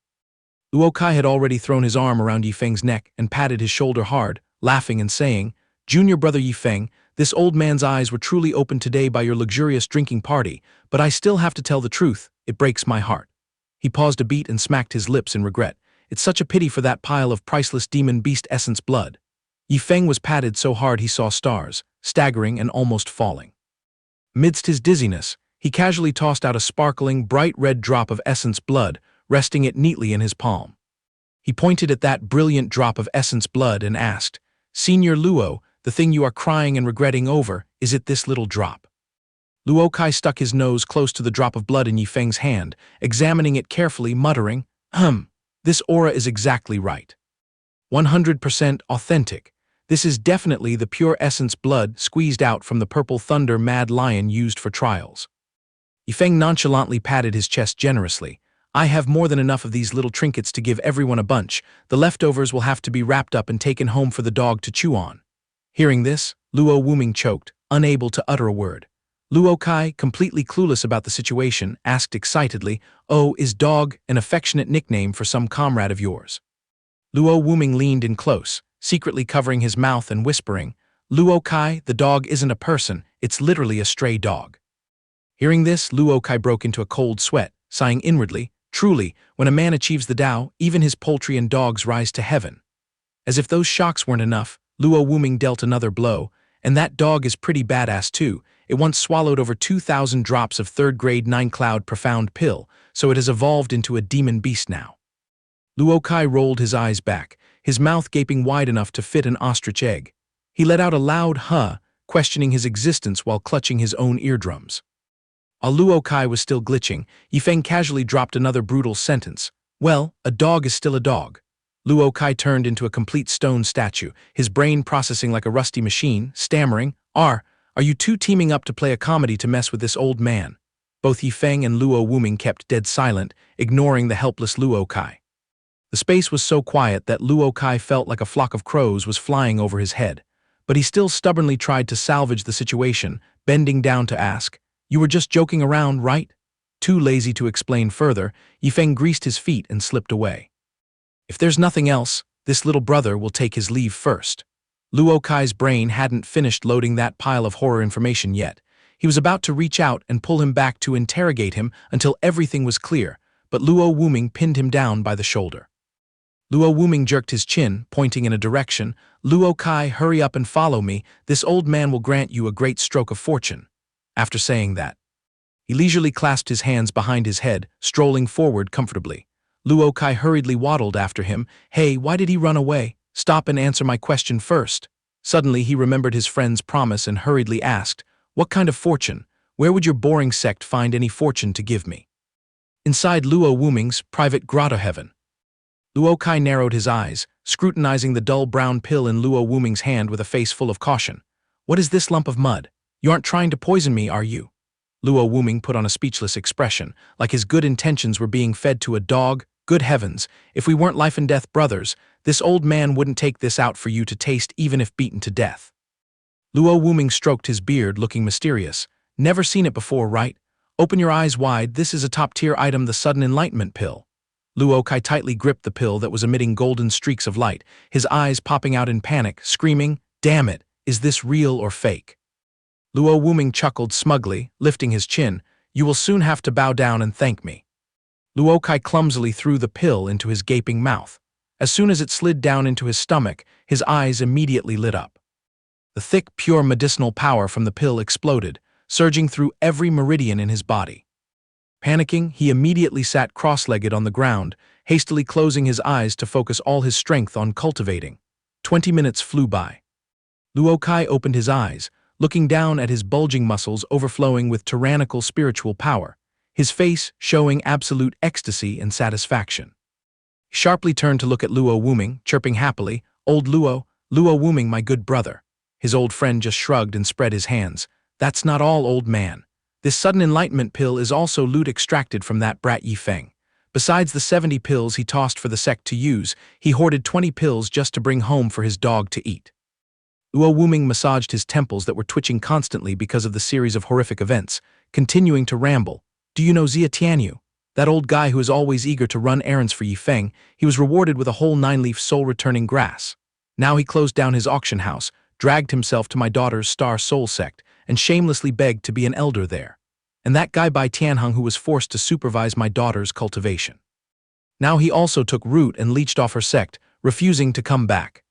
Luo Kai had already thrown his arm around Yifeng's neck and patted his shoulder hard, laughing and saying, "Junior brother Yifeng, this old man's eyes were truly opened today by your luxurious drinking party, but I still have to tell the truth, it breaks my heart." He paused a beat and smacked his lips in regret. "It's such a pity for that pile of priceless Demon Beast Essence blood." Yifeng was patted so hard he saw stars, staggering and almost falling. Amidst his dizziness, he casually tossed out a sparkling, bright red drop of essence blood, resting it neatly in his palm. He pointed at that brilliant drop of essence blood and asked, "Senior Luo, the thing you are crying and regretting over, is it this little drop?" Luo Kai stuck his nose close to the drop of blood in Yifeng's hand, examining it carefully, muttering, "This aura is exactly right. 100% authentic. This is definitely the pure essence blood squeezed out from the Purple Thunder Mad Lion used for trials." Yifeng nonchalantly patted his chest generously. "I have more than enough of these little trinkets to give everyone a bunch. The leftovers will have to be wrapped up and taken home for the dog to chew on." Hearing this, Luo Wuming choked, unable to utter a word. Luo Kai, completely clueless about the situation, asked excitedly, "Oh, is dog an affectionate nickname for some comrade of yours?" Luo Wuming leaned in close, secretly covering his mouth and whispering, "Luo Kai, the dog isn't a person, it's literally a stray dog." Hearing this, Luo Kai broke into a cold sweat, sighing inwardly, "Truly, when a man achieves the Tao, even his poultry and dogs rise to heaven." As if those shocks weren't enough, Luo Wuming dealt another blow, "And that dog is pretty badass too. It once swallowed over 2,000 drops of third-grade 9-cloud profound pill, so it has evolved into a demon beast now." Luo Kai rolled his eyes back, his mouth gaping wide enough to fit an ostrich egg. He let out a loud huh, questioning his existence while clutching his own eardrums. While Luo Kai was still glitching, Yifeng casually dropped another brutal sentence. "Well, a dog is still a dog." Luo Kai turned into a complete stone statue, his brain processing like a rusty machine, stammering, Are you two teaming up to play a comedy to mess with this old man?" Both Yifeng and Luo Wuming kept dead silent, ignoring the helpless Luo Kai. The space was so quiet that Luo Kai felt like a flock of crows was flying over his head. But he still stubbornly tried to salvage the situation, bending down to ask, "You were just joking around, right?" Too lazy to explain further, Yifeng greased his feet and slipped away. "If there's nothing else, this little brother will take his leave first." Luo Kai's brain hadn't finished loading that pile of horror information yet. He was about to reach out and pull him back to interrogate him until everything was clear, but Luo Wuming pinned him down by the shoulder. Luo Wuming jerked his chin, pointing in a direction. "Luo Kai, hurry up and follow me. This old man will grant you a great stroke of fortune." After saying that, he leisurely clasped his hands behind his head, strolling forward comfortably. Luo Kai hurriedly waddled after him. "Hey, why did he run away? Stop and answer my question first." Suddenly he remembered his friend's promise and hurriedly asked, "What kind of fortune? Where would your boring sect find any fortune to give me?" "Inside Luo Wuming's private grotto heaven." Luo Kai narrowed his eyes, scrutinizing the dull brown pill in Luo Wuming's hand with a face full of caution. "What is this lump of mud? You aren't trying to poison me, are you?" Luo Wuming put on a speechless expression, like his good intentions were being fed to a dog. "Good heavens, if we weren't life and death brothers, this old man wouldn't take this out for you to taste even if beaten to death." Luo Wuming stroked his beard, looking mysterious. "Never seen it before, right? Open your eyes wide, this is a top-tier item, the sudden enlightenment pill." Luo Kai tightly gripped the pill that was emitting golden streaks of light, his eyes popping out in panic, screaming, "Damn it, is this real or fake?" Luo Wuming chuckled smugly, lifting his chin. "You will soon have to bow down and thank me." Luo Kai clumsily threw the pill into his gaping mouth. As soon as it slid down into his stomach, his eyes immediately lit up. The thick, pure medicinal power from the pill exploded, surging through every meridian in his body. Panicking, he immediately sat cross-legged on the ground, hastily closing his eyes to focus all his strength on cultivating. 20 minutes flew by. Luo Kai opened his eyes, looking down at his bulging muscles overflowing with tyrannical spiritual power, his face showing absolute ecstasy and satisfaction. He sharply turned to look at Luo Wuming, chirping happily, "Old Luo, Luo Wuming, my good brother." His old friend just shrugged and spread his hands. "That's not all, old man. This sudden enlightenment pill is also loot extracted from that brat Yifeng. Besides the 70 pills he tossed for the sect to use, he hoarded 20 pills just to bring home for his dog to eat." Luo Wuming massaged his temples that were twitching constantly because of the series of horrific events, continuing to ramble. "Do you know Xia Tianyu? That old guy who is always eager to run errands for Yifeng, he was rewarded with a whole 9-leaf soul-returning grass. Now he closed down his auction house, dragged himself to my daughter's Star Soul sect, and shamelessly begged to be an elder there. And that guy Bai Tianheng who was forced to supervise my daughter's cultivation. Now he also took root and leached off her sect, refusing to come back."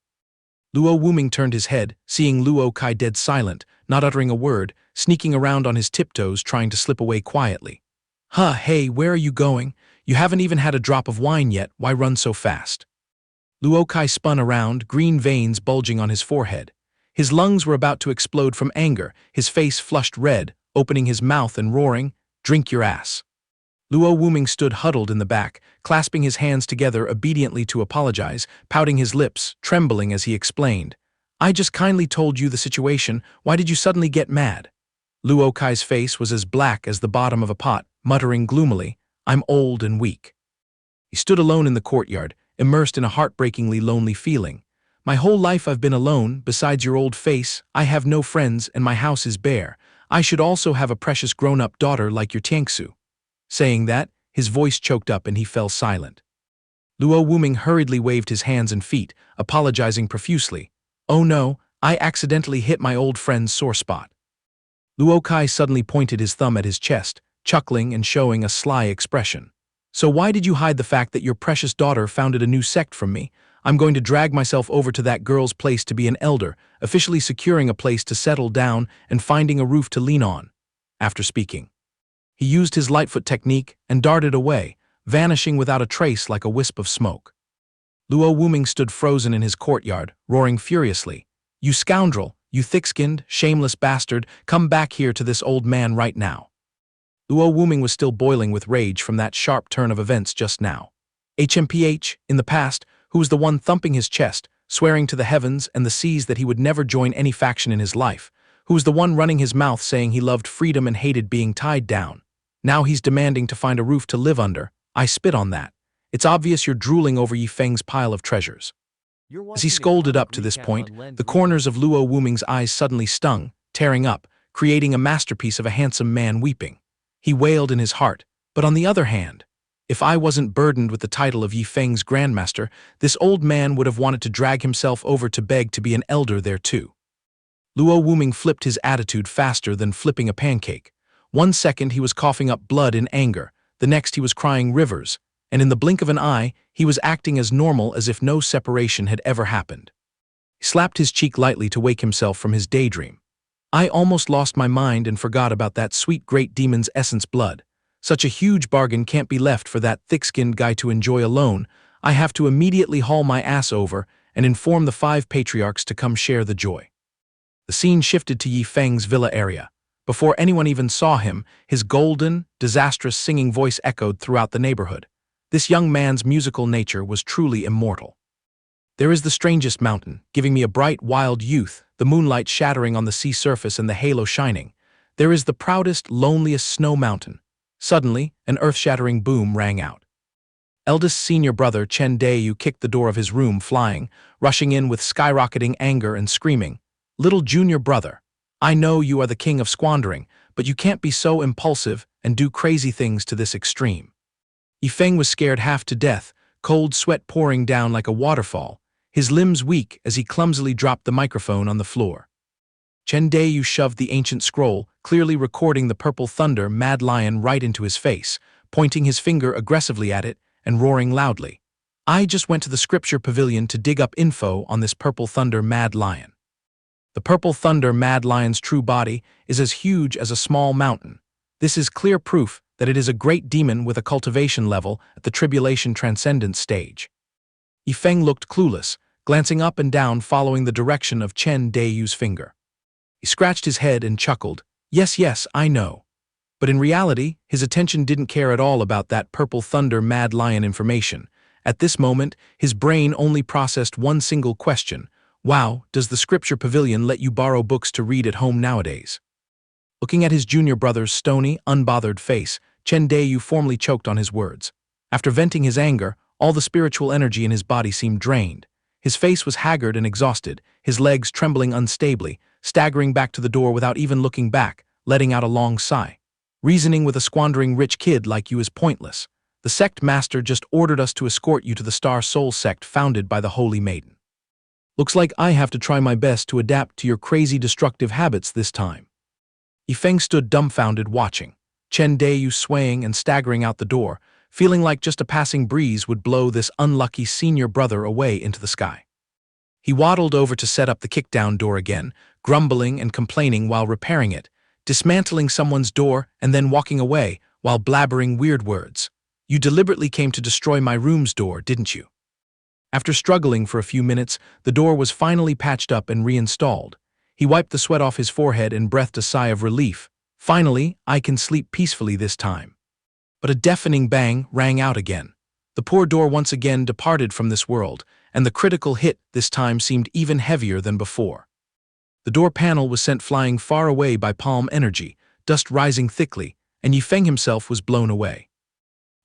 Luo Wuming turned his head, seeing Luo Kai dead silent, not uttering a word, sneaking around on his tiptoes trying to slip away quietly. "Huh, hey, where are you going? You haven't even had a drop of wine yet, why run so fast?" Luo Kai spun around, green veins bulging on his forehead. His lungs were about to explode from anger, his face flushed red, opening his mouth and roaring, "Drink your ass." Luo Wuming stood huddled in the back, clasping his hands together obediently to apologize, pouting his lips, trembling as he explained, "I just kindly told you the situation, why did you suddenly get mad?" Luo Kai's face was as black as the bottom of a pot, muttering gloomily, "I'm old and weak." He stood alone in the courtyard, immersed in a heartbreakingly lonely feeling. "My whole life I've been alone, besides your old face, I have no friends and my house is bare. I should also have a precious grown-up daughter like your Tiangsu." Saying that, his voice choked up and he fell silent. Luo Wuming hurriedly waved his hands and feet, apologizing profusely. "Oh no, I accidentally hit my old friend's sore spot." Luo Kai suddenly pointed his thumb at his chest, chuckling and showing a sly expression. "So why did you hide the fact that your precious daughter founded a new sect from me? I'm going to drag myself over to that girl's place to be an elder, officially securing a place to settle down and finding a roof to lean on." After speaking, he used his Lightfoot technique and darted away, vanishing without a trace like a wisp of smoke. Luo Wuming stood frozen in his courtyard, roaring furiously. "You scoundrel! You thick-skinned, shameless bastard! Come back here to this old man right now!" Luo Wuming was still boiling with rage from that sharp turn of events just now. HMPH, in the past, who was the one thumping his chest, swearing to the heavens and the seas that he would never join any faction in his life, who was the one running his mouth saying he loved freedom and hated being tied down. Now he's demanding to find a roof to live under. I spit on that. It's obvious you're drooling over Yi Feng's pile of treasures. As he scolded up to this point, the corners of Luo Wuming's eyes suddenly stung, tearing up, creating a masterpiece of a handsome man weeping. He wailed in his heart, but on the other hand, if I wasn't burdened with the title of Yi Feng's grandmaster, this old man would have wanted to drag himself over to beg to be an elder there too. Luo Wuming flipped his attitude faster than flipping a pancake. 1 second he was coughing up blood in anger, the next he was crying rivers, and in the blink of an eye, he was acting as normal as if no separation had ever happened. He slapped his cheek lightly to wake himself from his daydream. I almost lost my mind and forgot about that sweet great demon's essence blood. Such a huge bargain can't be left for that thick-skinned guy to enjoy alone. I have to immediately haul my ass over and inform the 5 patriarchs to come share the joy. The scene shifted to Yi Feng's villa area. Before anyone even saw him, his golden, disastrous singing voice echoed throughout the neighborhood. This young man's musical nature was truly immortal. There is the strangest mountain, giving me a bright, wild youth, the moonlight shattering on the sea surface and the halo shining. There is the proudest, loneliest snow mountain. Suddenly, an earth-shattering boom rang out. Eldest senior brother Chen Dayu kicked the door of his room flying, rushing in with skyrocketing anger and screaming, "Little junior brother, I know you are the king of squandering, but you can't be so impulsive and do crazy things to this extreme." Yi Feng was scared half to death, cold sweat pouring down like a waterfall, his limbs weak as he clumsily dropped the microphone on the floor. Chen Dayu shoved the ancient scroll, clearly recording the purple thunder mad lion right into his face, pointing his finger aggressively at it and roaring loudly. "I just went to the scripture pavilion to dig up info on this purple thunder mad lion. The purple thunder mad lion's true body is as huge as a small mountain. This is clear proof that it is a great demon with a cultivation level at the tribulation transcendence stage." Yi Feng looked clueless, glancing up and down following the direction of Chen Daiyu's finger. He scratched his head and chuckled. Yes, I know." But in reality, his attention didn't care at all about that purple thunder mad lion information. At this moment, his brain only processed one single question. Wow, does the scripture pavilion let you borrow books to read at home nowadays? Looking at his junior brother's stony, unbothered face, Chen Dayu formally choked on his words. After venting his anger, all the spiritual energy in his body seemed drained. His face was haggard and exhausted, his legs trembling unstably, staggering back to the door without even looking back, letting out a long sigh. "Reasoning with a squandering rich kid like you is pointless. The sect master just ordered us to escort you to the Star Soul sect founded by the Holy Maiden. Looks like I have to try my best to adapt to your crazy destructive habits this time." Yi Feng stood dumbfounded watching, Chen Dayu swaying and staggering out the door, feeling like just a passing breeze would blow this unlucky senior brother away into the sky. He waddled over to set up the kick-down door again, grumbling and complaining while repairing it, dismantling someone's door and then walking away while blabbering weird words. "You deliberately came to destroy my room's door, didn't you?" After struggling for a few minutes, the door was finally patched up and reinstalled. He wiped the sweat off his forehead and breathed a sigh of relief. Finally, I can sleep peacefully this time. But a deafening bang rang out again. The poor door once again departed from this world, and the critical hit this time seemed even heavier than before. The door panel was sent flying far away by palm energy, dust rising thickly, and Yi Feng himself was blown away.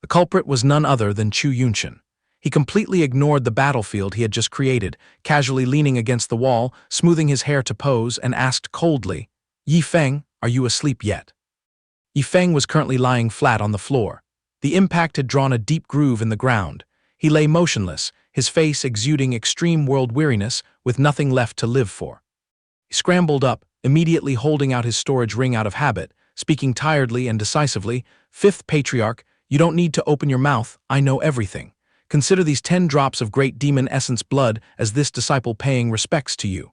The culprit was none other than Chu Yunshan. He completely ignored the battlefield he had just created, casually leaning against the wall, smoothing his hair to pose, and asked coldly, "Yi Feng, are you asleep yet?" Yi Feng was currently lying flat on the floor. The impact had drawn a deep groove in the ground. He lay motionless, his face exuding extreme world weariness with nothing left to live for. He scrambled up, immediately holding out his storage ring out of habit, speaking tiredly and decisively, "Fifth Patriarch, you don't need to open your mouth, I know everything. Consider these 10 drops of great demon essence blood as this disciple paying respects to you."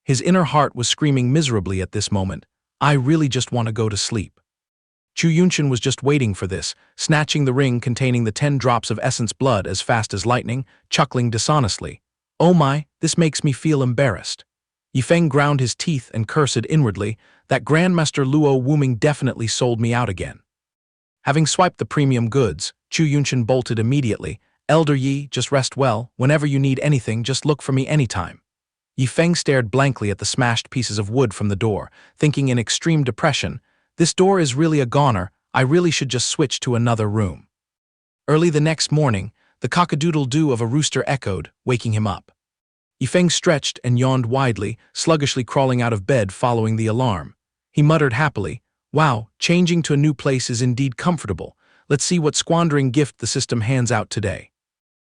His inner heart was screaming miserably at this moment, "I really just want to go to sleep." Chu Yunshin was just waiting for this, snatching the ring containing the 10 drops of essence blood as fast as lightning, chuckling dishonestly. "Oh my, this makes me feel embarrassed." Yifeng ground his teeth and cursed inwardly, "That Grandmaster Luo Wuming definitely sold me out again." Having swiped the premium goods, Chu Yunshin bolted immediately. "Elder Yi, just rest well, whenever you need anything just look for me anytime." Yifeng stared blankly at the smashed pieces of wood from the door, thinking in extreme depression, "This door is really a goner, I really should just switch to another room." Early the next morning, the cock-a-doodle-doo of a rooster echoed, waking him up. Yifeng stretched and yawned widely, sluggishly crawling out of bed following the alarm. He muttered happily, "Wow, changing to a new place is indeed comfortable. Let's see what squandering gift the system hands out today."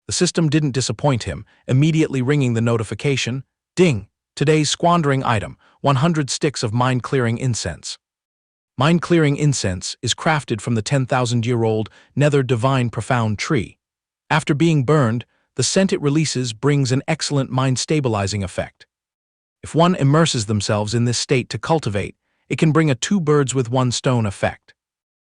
The system didn't disappoint him, immediately ringing the notification, "Ding! Today's squandering item, 100 sticks of mind-clearing incense." Mind-clearing incense is crafted from the 10,000-year-old nether divine profound tree. After being burned, the scent it releases brings an excellent mind-stabilizing effect. If one immerses themselves in this state to cultivate, it can bring a two-birds-with-one-stone effect.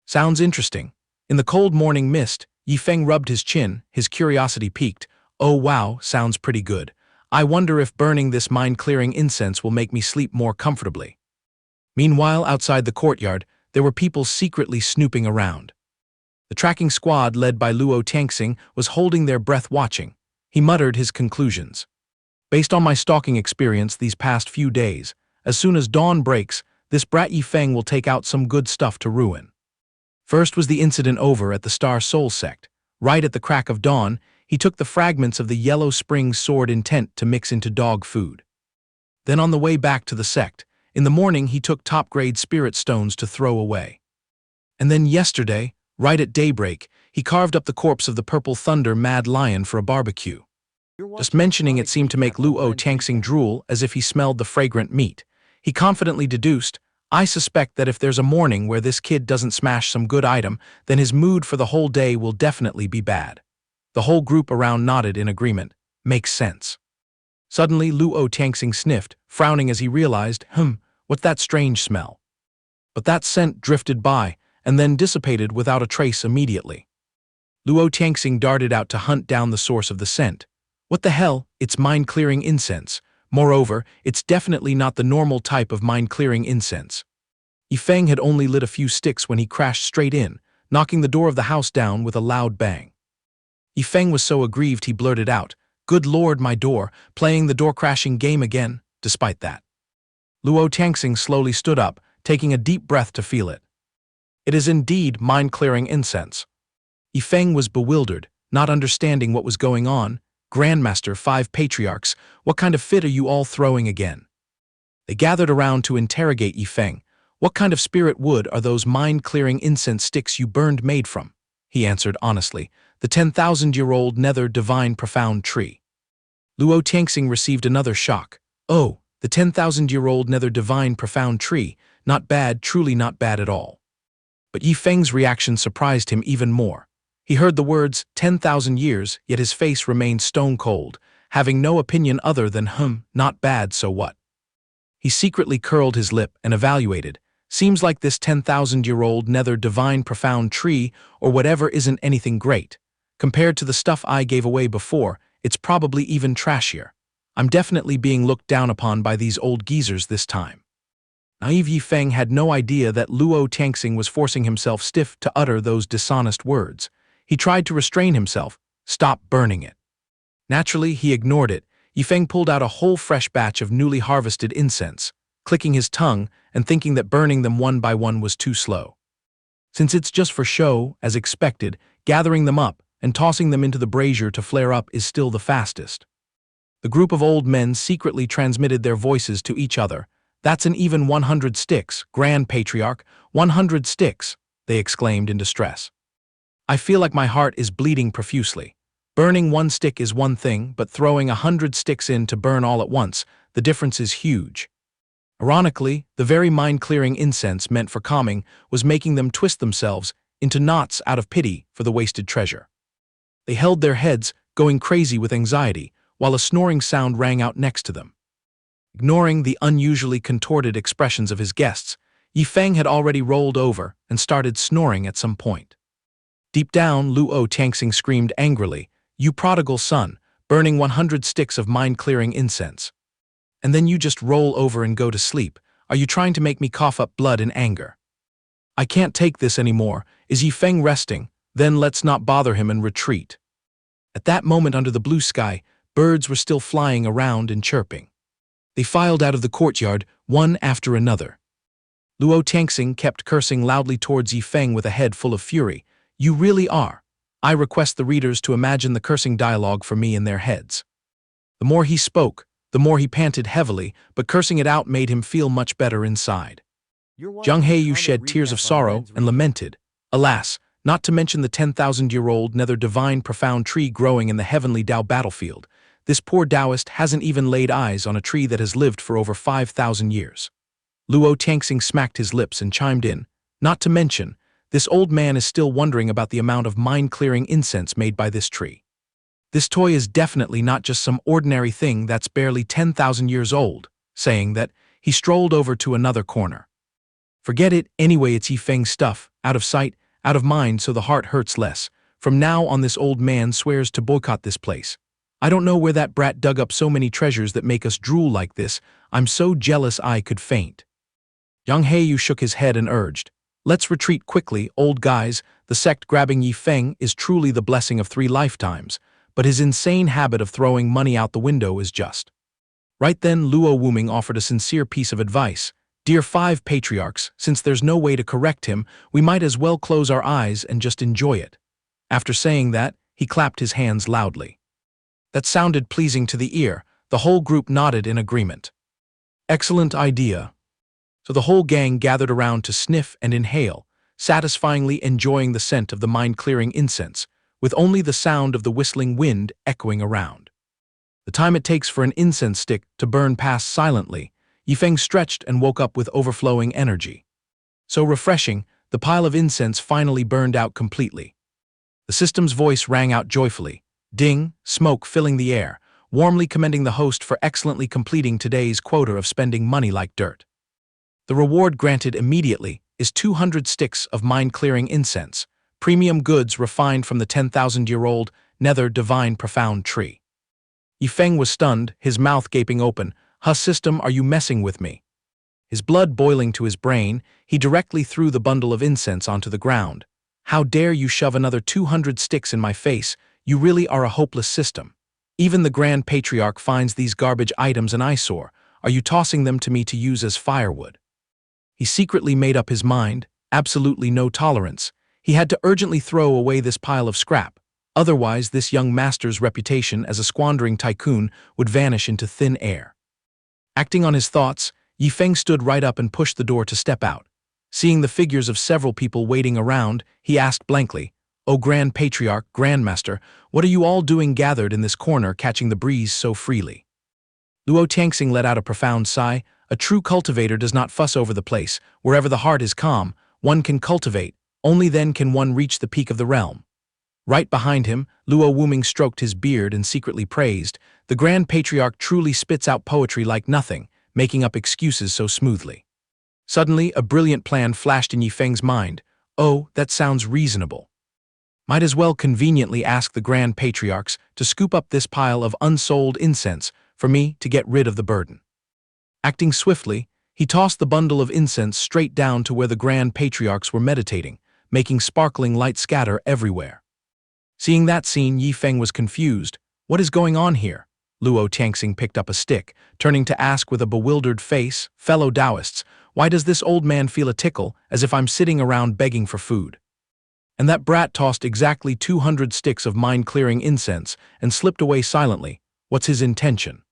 Sounds interesting. In the cold morning mist, Yifeng rubbed his chin, his curiosity piqued. "Oh wow, sounds pretty good. I wonder if burning this mind-clearing incense will make me sleep more comfortably." Meanwhile, outside the courtyard, there were people secretly snooping around. The tracking squad led by Luo Tianxing was holding their breath watching. He muttered his conclusions. "Based on my stalking experience these past few days, as soon as dawn breaks, this brat Yifeng will take out some good stuff to ruin." First was the incident over at the Star Soul sect. Right at the crack of dawn, he took the fragments of the Yellow Spring sword intent to mix into dog food. Then on the way back to the sect, in the morning he took top-grade spirit stones to throw away. And then yesterday, right at daybreak, he carved up the corpse of the Purple Thunder Mad Lion for a barbecue. Just mentioning it seemed to make Luo Tianxing drool as if he smelled the fragrant meat. He confidently deduced, "I suspect that if there's a morning where this kid doesn't smash some good item, then his mood for the whole day will definitely be bad." The whole group around nodded in agreement. Makes sense. Suddenly, Luo Tianxing sniffed, frowning as he realized, what's that strange smell? But that scent drifted by, and then dissipated without a trace immediately. Luo Tianxing darted out to hunt down the source of the scent. What the hell, it's mind-clearing incense. Moreover, it's definitely not the normal type of mind-clearing incense. Yifeng had only lit a few sticks when he crashed straight in, knocking the door of the house down with a loud bang. Yifeng was so aggrieved he blurted out, "Good lord, my door, playing the door-crashing game again," despite that. Luo Tianxing slowly stood up, taking a deep breath to feel it. It is indeed mind-clearing incense. Yifeng was bewildered, not understanding what was going on. "Grandmaster, 5 patriarchs, what kind of fit are you all throwing again?" They gathered around to interrogate Yifeng. "What kind of spirit wood are those mind-clearing incense sticks you burned made from?" He answered honestly, "The 10,000-year-old nether divine profound tree." Luo Tianxing received another shock. "Oh, the 10,000-year-old nether divine profound tree, not bad, truly not bad at all." But Yifeng's reaction surprised him even more. He heard the words 10,000 years, yet his face remained stone cold, having no opinion other than not bad, so what? He secretly curled his lip and evaluated. "Seems like this 10,000-year-old nether divine profound tree or whatever isn't anything great. Compared to the stuff I gave away before, it's probably even trashier. I'm definitely being looked down upon by these old geezers this time." Naive Yifeng had no idea that Luo Tianxing was forcing himself stiff to utter those dishonest words. He tried to restrain himself. "Stop burning it." Naturally, he ignored it. Yifeng pulled out a whole fresh batch of newly harvested incense, clicking his tongue and thinking that burning them one by one was too slow. Since it's just for show, as expected, gathering them up and tossing them into the brazier to flare up is still the fastest. The group of old men secretly transmitted their voices to each other. "That's an even 100 sticks, Grand Patriarch, 100 sticks," they exclaimed in distress. "I feel like my heart is bleeding profusely. Burning one stick is one thing, but throwing 100 sticks in to burn all at once, the difference is huge. Ironically, the very mind-clearing incense meant for calming was making them twist themselves into knots out of pity for the wasted treasure. They held their heads, going crazy with anxiety, while a snoring sound rang out next to them. Ignoring the unusually contorted expressions of his guests, Yifeng had already rolled over and started snoring at some point. Deep down, Luo Tianxing screamed angrily, "You prodigal son, burning 100 sticks of mind-clearing incense. And then you just roll over and go to sleep. Are you trying to make me cough up blood in anger? I can't take this anymore. Is Yifeng resting? Then let's not bother him and retreat." At that moment under the blue sky, birds were still flying around and chirping. They filed out of the courtyard, one after another. Luo Tianxing kept cursing loudly towards Yifeng with a head full of fury. "You really are. I request the readers to imagine the cursing dialogue for me in their heads." The more he spoke, the more he panted heavily, but cursing it out made him feel much better inside. Zhang Heyu shed tears of sorrow and lamented, "Alas, not to mention the 10,000-year-old nether divine profound tree growing in the heavenly Dao battlefield. This poor Taoist hasn't even laid eyes on a tree that has lived for over 5,000 years. Luo Tianxing smacked his lips and chimed in, "Not to mention, this old man is still wondering about the amount of mind-clearing incense made by this tree. This toy is definitely not just some ordinary thing that's barely 10,000 years old." Saying that, he strolled over to another corner. "Forget it, anyway it's Yifeng's stuff, out of sight, out of mind, so the heart hurts less. From now on this old man swears to boycott this place. I don't know where that brat dug up so many treasures that make us drool like this. I'm so jealous I could faint." Yang Heyu shook his head and urged, "Let's retreat quickly, old guys. The sect grabbing Yifeng is truly the blessing of 3 lifetimes, but his insane habit of throwing money out the window is just." Right then Luo Wuming offered a sincere piece of advice. "Dear 5 patriarchs, since there's no way to correct him, we might as well close our eyes and just enjoy it." After saying that, he clapped his hands loudly. That sounded pleasing to the ear. The whole group nodded in agreement. "Excellent idea." So the whole gang gathered around to sniff and inhale, satisfyingly enjoying the scent of the mind-clearing incense, with only the sound of the whistling wind echoing around. The time it takes for an incense stick to burn past silently, Yifeng stretched and woke up with overflowing energy. So refreshing, the pile of incense finally burned out completely. The system's voice rang out joyfully, ding, smoke filling the air, warmly commending the host for excellently completing today's quota of spending money like dirt. The reward granted immediately is 200 sticks of mind-clearing incense, premium goods refined from the 10,000-year-old nether divine profound tree. Yifeng was stunned, his mouth gaping open. "Huh, system, are you messing with me?" His blood boiling to his brain, he directly threw the bundle of incense onto the ground. "How dare you shove another 200 sticks in my face? You really are a hopeless system. Even the Grand Patriarch finds these garbage items an eyesore. Are you tossing them to me to use as firewood?" He secretly made up his mind, absolutely no tolerance. He had to urgently throw away this pile of scrap. Otherwise, this young master's reputation as a squandering tycoon would vanish into thin air. Acting on his thoughts, Yifeng stood right up and pushed the door to step out. Seeing the figures of several people waiting around, he asked blankly, "O Grand Patriarch, Grandmaster, what are you all doing gathered in this corner catching the breeze so freely?" Luo Tianxing let out a profound sigh. "A true cultivator does not fuss over the place. Wherever the heart is calm, one can cultivate. Only then can one reach the peak of the realm." Right behind him, Luo Wuming stroked his beard and secretly praised, "The Grand Patriarch truly spits out poetry like nothing, making up excuses so smoothly." Suddenly, a brilliant plan flashed in Yifeng's mind. "Oh, that sounds reasonable. Might as well conveniently ask the Grand Patriarchs to scoop up this pile of unsold incense for me to get rid of the burden." Acting swiftly, he tossed the bundle of incense straight down to where the Grand Patriarchs were meditating, making sparkling light scatter everywhere. Seeing that scene, Yifeng was confused. "What is going on here?" Luo Tianxing picked up a stick, turning to ask with a bewildered face, "Fellow Taoists, why does this old man feel a tickle, as if I'm sitting around begging for food?" And that brat tossed exactly 200 sticks of mind-clearing incense and slipped away silently. What's his intention?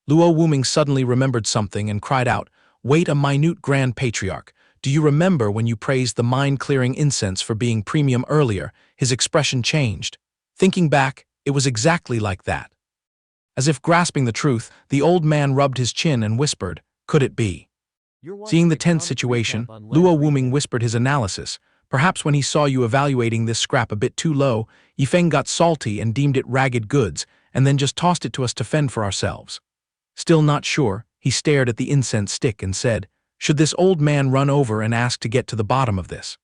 Luo Wuming suddenly remembered something and cried out, "Wait a minute, Grand Patriarch. Do you remember when you praised the mind-clearing incense for being premium earlier?" His expression changed. Thinking back, It was exactly like that. As if grasping the truth, the old man rubbed his chin and whispered, "Could it be?" You're Seeing watching the a tense comic recap situation, on Luo Let's Wuming Recap. whispered his analysis. Perhaps when he saw you evaluating this scrap a bit too low, Yifeng got salty and deemed it ragged goods, and then just tossed it to us to fend for ourselves. Still not sure, he stared at the incense stick and said, "Should this old man run over and ask to get to the bottom of this?"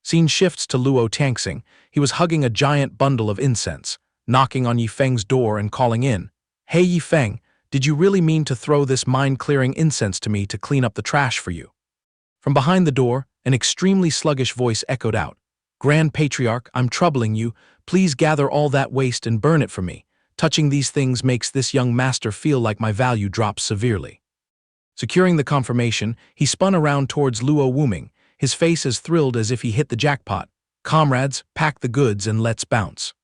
Scene shifts to Luo Tangxing. He was hugging a giant bundle of incense, knocking on Yifeng's door and calling in, "Hey Yifeng, did you really mean to throw this mind-clearing incense to me to clean up the trash for you?" From behind the door, an extremely sluggish voice echoed out, "Grand Patriarch, I'm troubling you. Please gather all that waste and burn it for me. Touching these things makes this young master feel like my value drops severely." Securing the confirmation, he spun around towards Luo Wuming, his face as thrilled as if he hit the jackpot. "Comrades, pack the goods and let's bounce."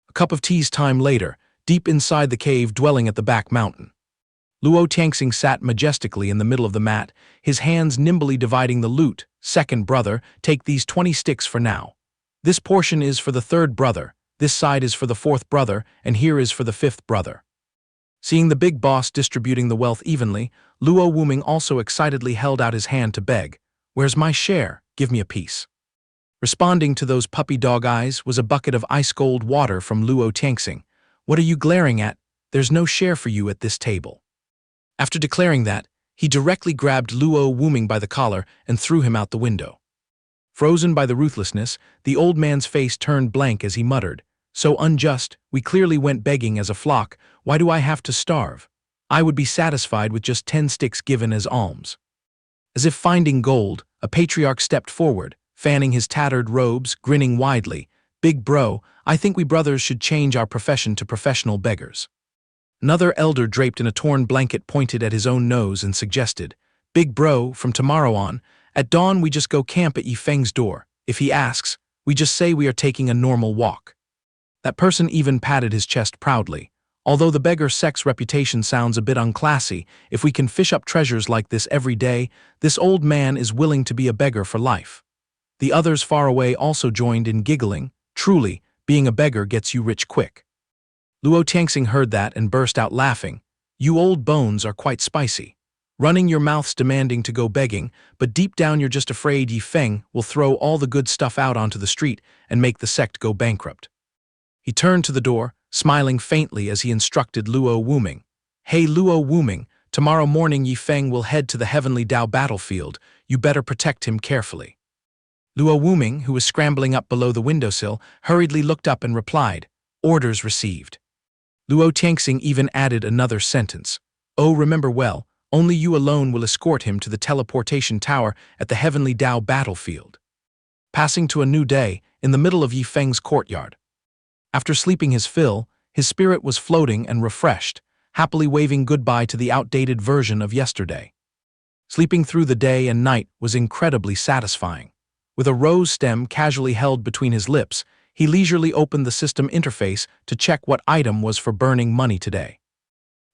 A cup of tea's time later, deep inside the cave dwelling at the back mountain. Luo Tangxing sat majestically in the middle of the mat, his hands nimbly dividing the loot. "Second brother, take these 20 sticks for now. This portion is for the third brother, this side is for the fourth brother, and here is for the fifth brother." Seeing the big boss distributing the wealth evenly, Luo Wuming also excitedly held out his hand to beg, "Where's my share? Give me a piece." Responding to those puppy dog eyes was a bucket of ice-cold water from Luo Tangxing. "What are you glaring at? There's no share for you at this table." After declaring that, he directly grabbed Luo Wuming by the collar and threw him out the window. Frozen by the ruthlessness, the old man's face turned blank as he muttered, "So unjust, we clearly went begging as a flock, why do I have to starve? I would be satisfied with just 10 sticks given as alms." As if finding gold, a patriarch stepped forward, fanning his tattered robes, grinning widely. "Big bro, I think we brothers should change our profession to professional beggars." Another elder draped in a torn blanket pointed at his own nose and suggested, "Big bro, from tomorrow on, at dawn we just go camp at Yifeng's door. If he asks, we just say we are taking a normal walk." That person even patted his chest proudly. "Although the beggar sex reputation sounds a bit unclassy, if we can fish up treasures like this every day, this old man is willing to be a beggar for life." The others far away also joined in giggling. "Truly, being a beggar gets you rich quick." Luo Tangxing heard that and burst out laughing. "You old bones are quite spicy. Running your mouths demanding to go begging, but deep down you're just afraid Yifeng will throw all the good stuff out onto the street and make the sect go bankrupt." He turned to the door, smiling faintly as he instructed Luo Wuming. "Hey Luo Wuming, tomorrow morning Yifeng will head to the Heavenly Dao battlefield. You better protect him carefully." Luo Wuming, who was scrambling up below the windowsill, hurriedly looked up and replied, "Orders received." Luo Tangxing even added another sentence. "Oh, remember well, only you alone will escort him to the teleportation tower at the Heavenly Dao battlefield." Passing to a new day, in the middle of Yifeng's courtyard. After sleeping his fill, his spirit was floating and refreshed, happily waving goodbye to the outdated version of yesterday. Sleeping through the day and night was incredibly satisfying. With a rose stem casually held between his lips, he leisurely opened the system interface to check what item was for burning money today.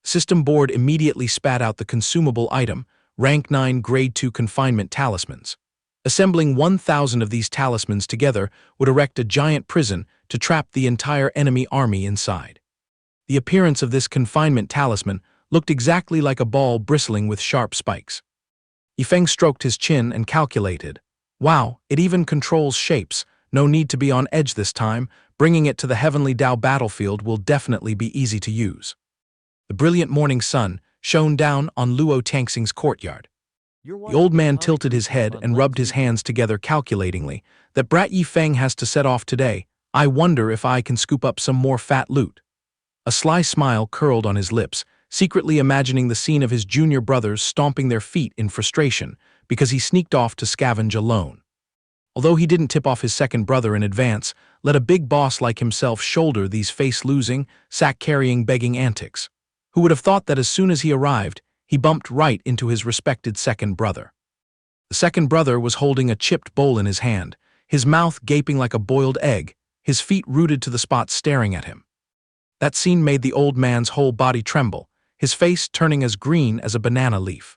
System board immediately spat out the consumable item, rank 9 grade 2 confinement talismans. Assembling 1,000 of these talismans together would erect a giant prison to trap the entire enemy army inside. The appearance of this confinement talisman looked exactly like a ball bristling with sharp spikes. Yifeng stroked his chin and calculated, "Wow, it even controls shapes. No need to be on edge this time. Bringing it to the Heavenly Dao battlefield will definitely be easy to use." The brilliant morning sun shone down on Luo Tangxing's courtyard. You're The old watching a man comic tilted his recap head on and Let's rubbed his Recap. hands together calculatingly. "That brat Yifeng has to set off today. I wonder if I can scoop up some more fat loot." A sly smile curled on his lips, secretly imagining the scene of his junior brothers stomping their feet in frustration because he sneaked off to scavenge alone. Although he didn't tip off his second brother in advance, let a big boss like himself shoulder these face-losing, sack-carrying begging antics. Who would have thought that as soon as he arrived, he bumped right into his respected second brother. The second brother was holding a chipped bowl in his hand, his mouth gaping like a boiled egg, his feet rooted to the spot staring at him. That scene made the old man's whole body tremble, his face turning as green as a banana leaf.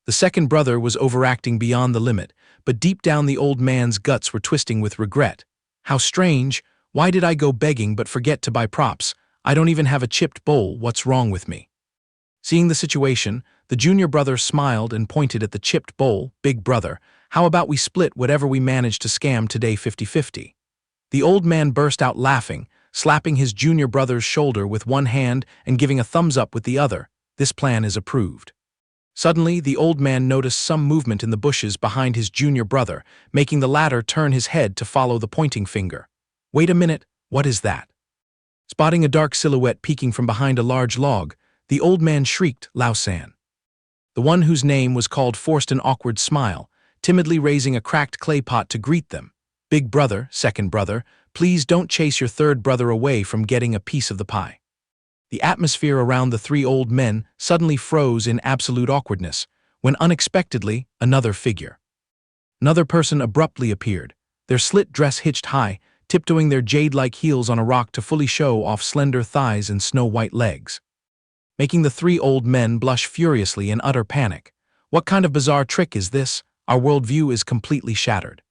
The second brother was overacting beyond the limit, but deep down the old man's guts were twisting with regret. How strange, Why did I go begging but forget to buy props? I don't even have a chipped bowl, what's wrong with me? Seeing the situation, the junior brother smiled and pointed at the chipped bowl. Big brother, how about we split whatever we manage to scam today 50-50? The old man burst out laughing, slapping his junior brother's shoulder with one hand and giving a thumbs up with the other. This plan is approved. Suddenly, the old man noticed some movement in the bushes behind his junior brother, making the latter turn his head to follow the pointing finger. Wait a minute, what is that? Spotting a dark silhouette peeking from behind a large log, the old man shrieked, Lao San. The one whose name was called forced an awkward smile, timidly raising a cracked clay pot to greet them. Big brother, second brother, please don't chase your third brother away from getting a piece of the pie. The atmosphere around the three old men suddenly froze in absolute awkwardness, when unexpectedly, another figure. Another person abruptly appeared, their slit dress hitched high, tiptoeing their jade-like heels on a rock to fully show off slender thighs and snow-white legs, making the three old men blush furiously in utter panic. What kind of bizarre trick is this? Our worldview is completely shattered.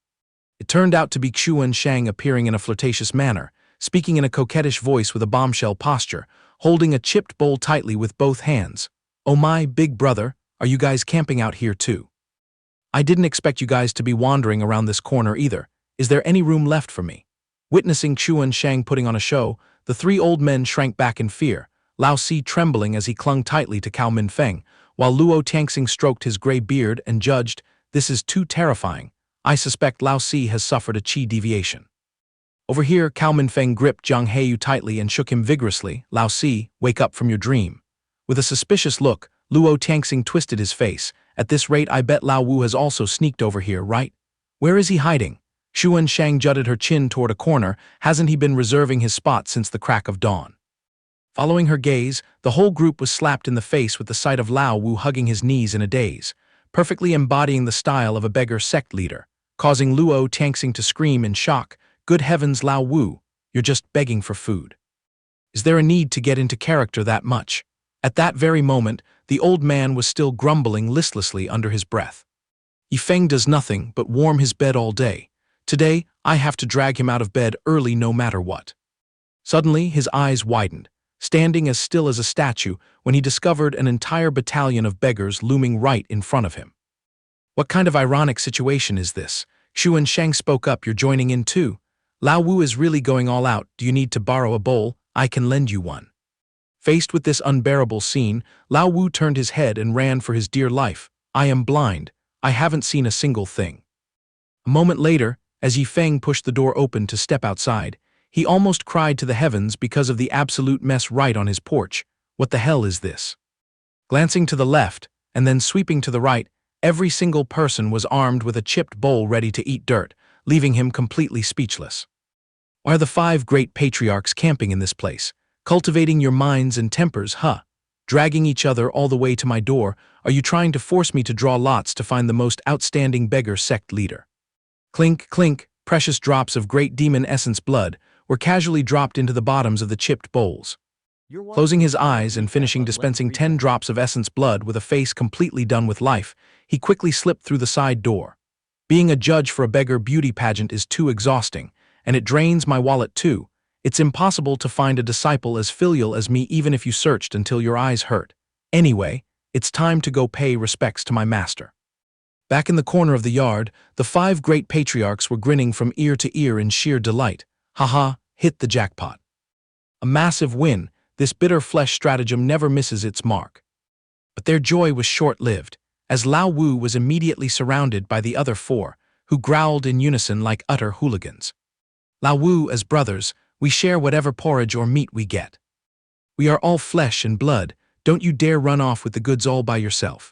It turned out to be Xianxia appearing in a flirtatious manner, speaking in a coquettish voice with a bombshell posture, holding a chipped bowl tightly with both hands. Oh my, big brother, are you guys camping out here too? I didn't expect you guys to be wandering around this corner either. Is there any room left for me? Witnessing Xianxia putting on a show, the three old men shrank back in fear, Lao Si trembling as he clung tightly to Cao Minfeng, while Luo Tianxing stroked his gray beard and judged, this is too terrifying. I suspect Lao Si has suffered a qi deviation. Over here, Cao Minfeng gripped Zhang Heyu tightly and shook him vigorously. Lao Si, wake up from your dream. With a suspicious look, Luo Tianxing twisted his face. At this rate, I bet Lao Wu has also sneaked over here, right? Where is he hiding? Xianxia jutted her chin toward a corner. Hasn't he been reserving his spot since the crack of dawn? Following her gaze, the whole group was slapped in the face with the sight of Lao Wu hugging his knees in a daze, perfectly embodying the style of a beggar sect leader, causing Luo Tianxing to scream in shock. Good heavens, Lao Wu, you're just begging for food. Is there a need to get into character that much? At that very moment, the old man was still grumbling listlessly under his breath. Yifeng does nothing but warm his bed all day. Today, I have to drag him out of bed early no matter what. Suddenly, his eyes widened, standing as still as a statue when he discovered an entire battalion of beggars looming right in front of him. What kind of ironic situation is this? Xianxia spoke up, you're joining in too. Lao Wu is really going all out. Do you need to borrow a bowl? I can lend you one. Faced with this unbearable scene, Lao Wu turned his head and ran for his dear life. I am blind. I haven't seen a single thing. A moment later, as Yifeng pushed the door open to step outside, he almost cried to the heavens because of the absolute mess right on his porch. What the hell is this? Glancing to the left, and then sweeping to the right, every single person was armed with a chipped bowl ready to eat dirt, leaving him completely speechless. Why are the 5 great patriarchs camping in this place? Cultivating your minds and tempers, huh? Dragging each other all the way to my door, are you trying to force me to draw lots to find the most outstanding beggar sect leader? Clink, clink, precious drops of great demon essence blood were casually dropped into the bottoms of the chipped bowls. Closing his eyes and finishing dispensing 10 drops of essence blood with a face completely done with life, he quickly slipped through the side door. Being a judge for a beggar beauty pageant is too exhausting, and it drains my wallet too. It's impossible to find a disciple as filial as me even if you searched until your eyes hurt. Anyway, it's time to go pay respects to my master. Back in the corner of the yard, the 5 great patriarchs were grinning from ear to ear in sheer delight. Haha, hit the jackpot. A massive win. This bitter flesh stratagem never misses its mark. But their joy was short-lived, as Lao Wu was immediately surrounded by the other 4, who growled in unison like utter hooligans. Lao Wu, as brothers, we share whatever porridge or meat we get. We are all flesh and blood, don't you dare run off with the goods all by yourself.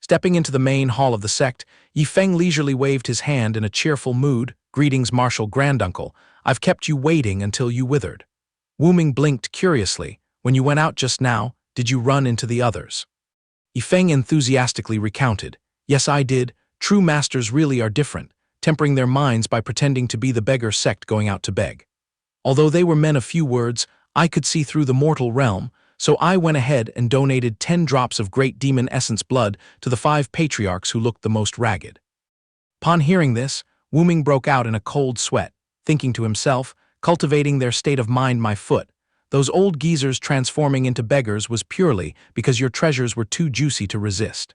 Stepping into the main hall of the sect, Yifeng leisurely waved his hand in a cheerful mood. Greetings, Marshal Granduncle. I've kept you waiting until you withered. Wu Ming blinked curiously. When you went out just now, did you run into the others? Yifeng enthusiastically recounted. Yes, I did. True masters really are different, tempering their minds by pretending to be the beggar sect going out to beg. Although they were men of few words, I could see through the mortal realm, so I went ahead and donated 10 drops of great demon essence blood to the 5 patriarchs who looked the most ragged. Upon hearing this, Wu Ming broke out in a cold sweat, thinking to himself, cultivating their state of mind my foot. Those old geezers transforming into beggars was purely because your treasures were too juicy to resist.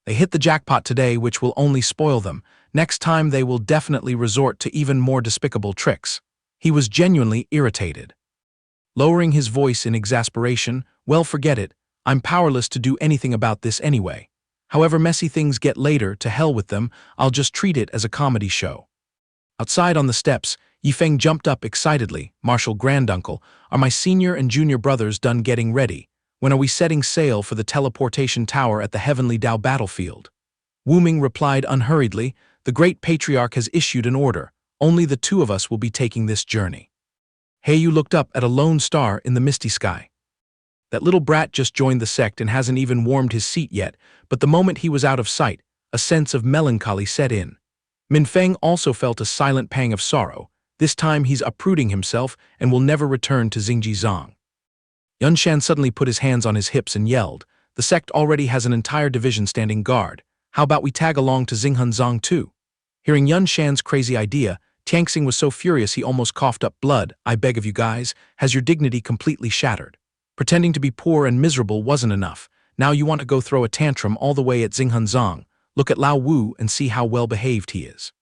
They hit the jackpot today, which will only spoil them. Next time they will definitely resort to even more despicable tricks. He was genuinely irritated. Lowering his voice in exasperation, well, forget it, I'm powerless to do anything about this anyway. However messy things get later, to hell with them, I'll just treat it as a comedy show. Outside on the steps, Yifeng jumped up excitedly. Marshal Granduncle, are my senior and junior brothers done getting ready? When are we setting sail for the teleportation tower at the Heavenly Dao battlefield? Wu Ming replied unhurriedly, the great patriarch has issued an order. Only the two of us will be taking this journey. Heiyu looked up at a lone star in the misty sky. That little brat just joined the sect and hasn't even warmed his seat yet, but the moment he was out of sight, a sense of melancholy set in. Minfeng also felt a silent pang of sorrow. This time he's uprooting himself and will never return to Xingjizang. Yunshan suddenly put his hands on his hips and yelled, the sect already has an entire division standing guard. How about we tag along to Xinghunzang too? Hearing Yunshan's crazy idea, Tianxing was so furious he almost coughed up blood. I beg of you guys, has your dignity completely shattered? Pretending to be poor and miserable wasn't enough. Now you want to go throw a tantrum all the way at Xinghunzang. Look at Lao Wu and see how well-behaved he is.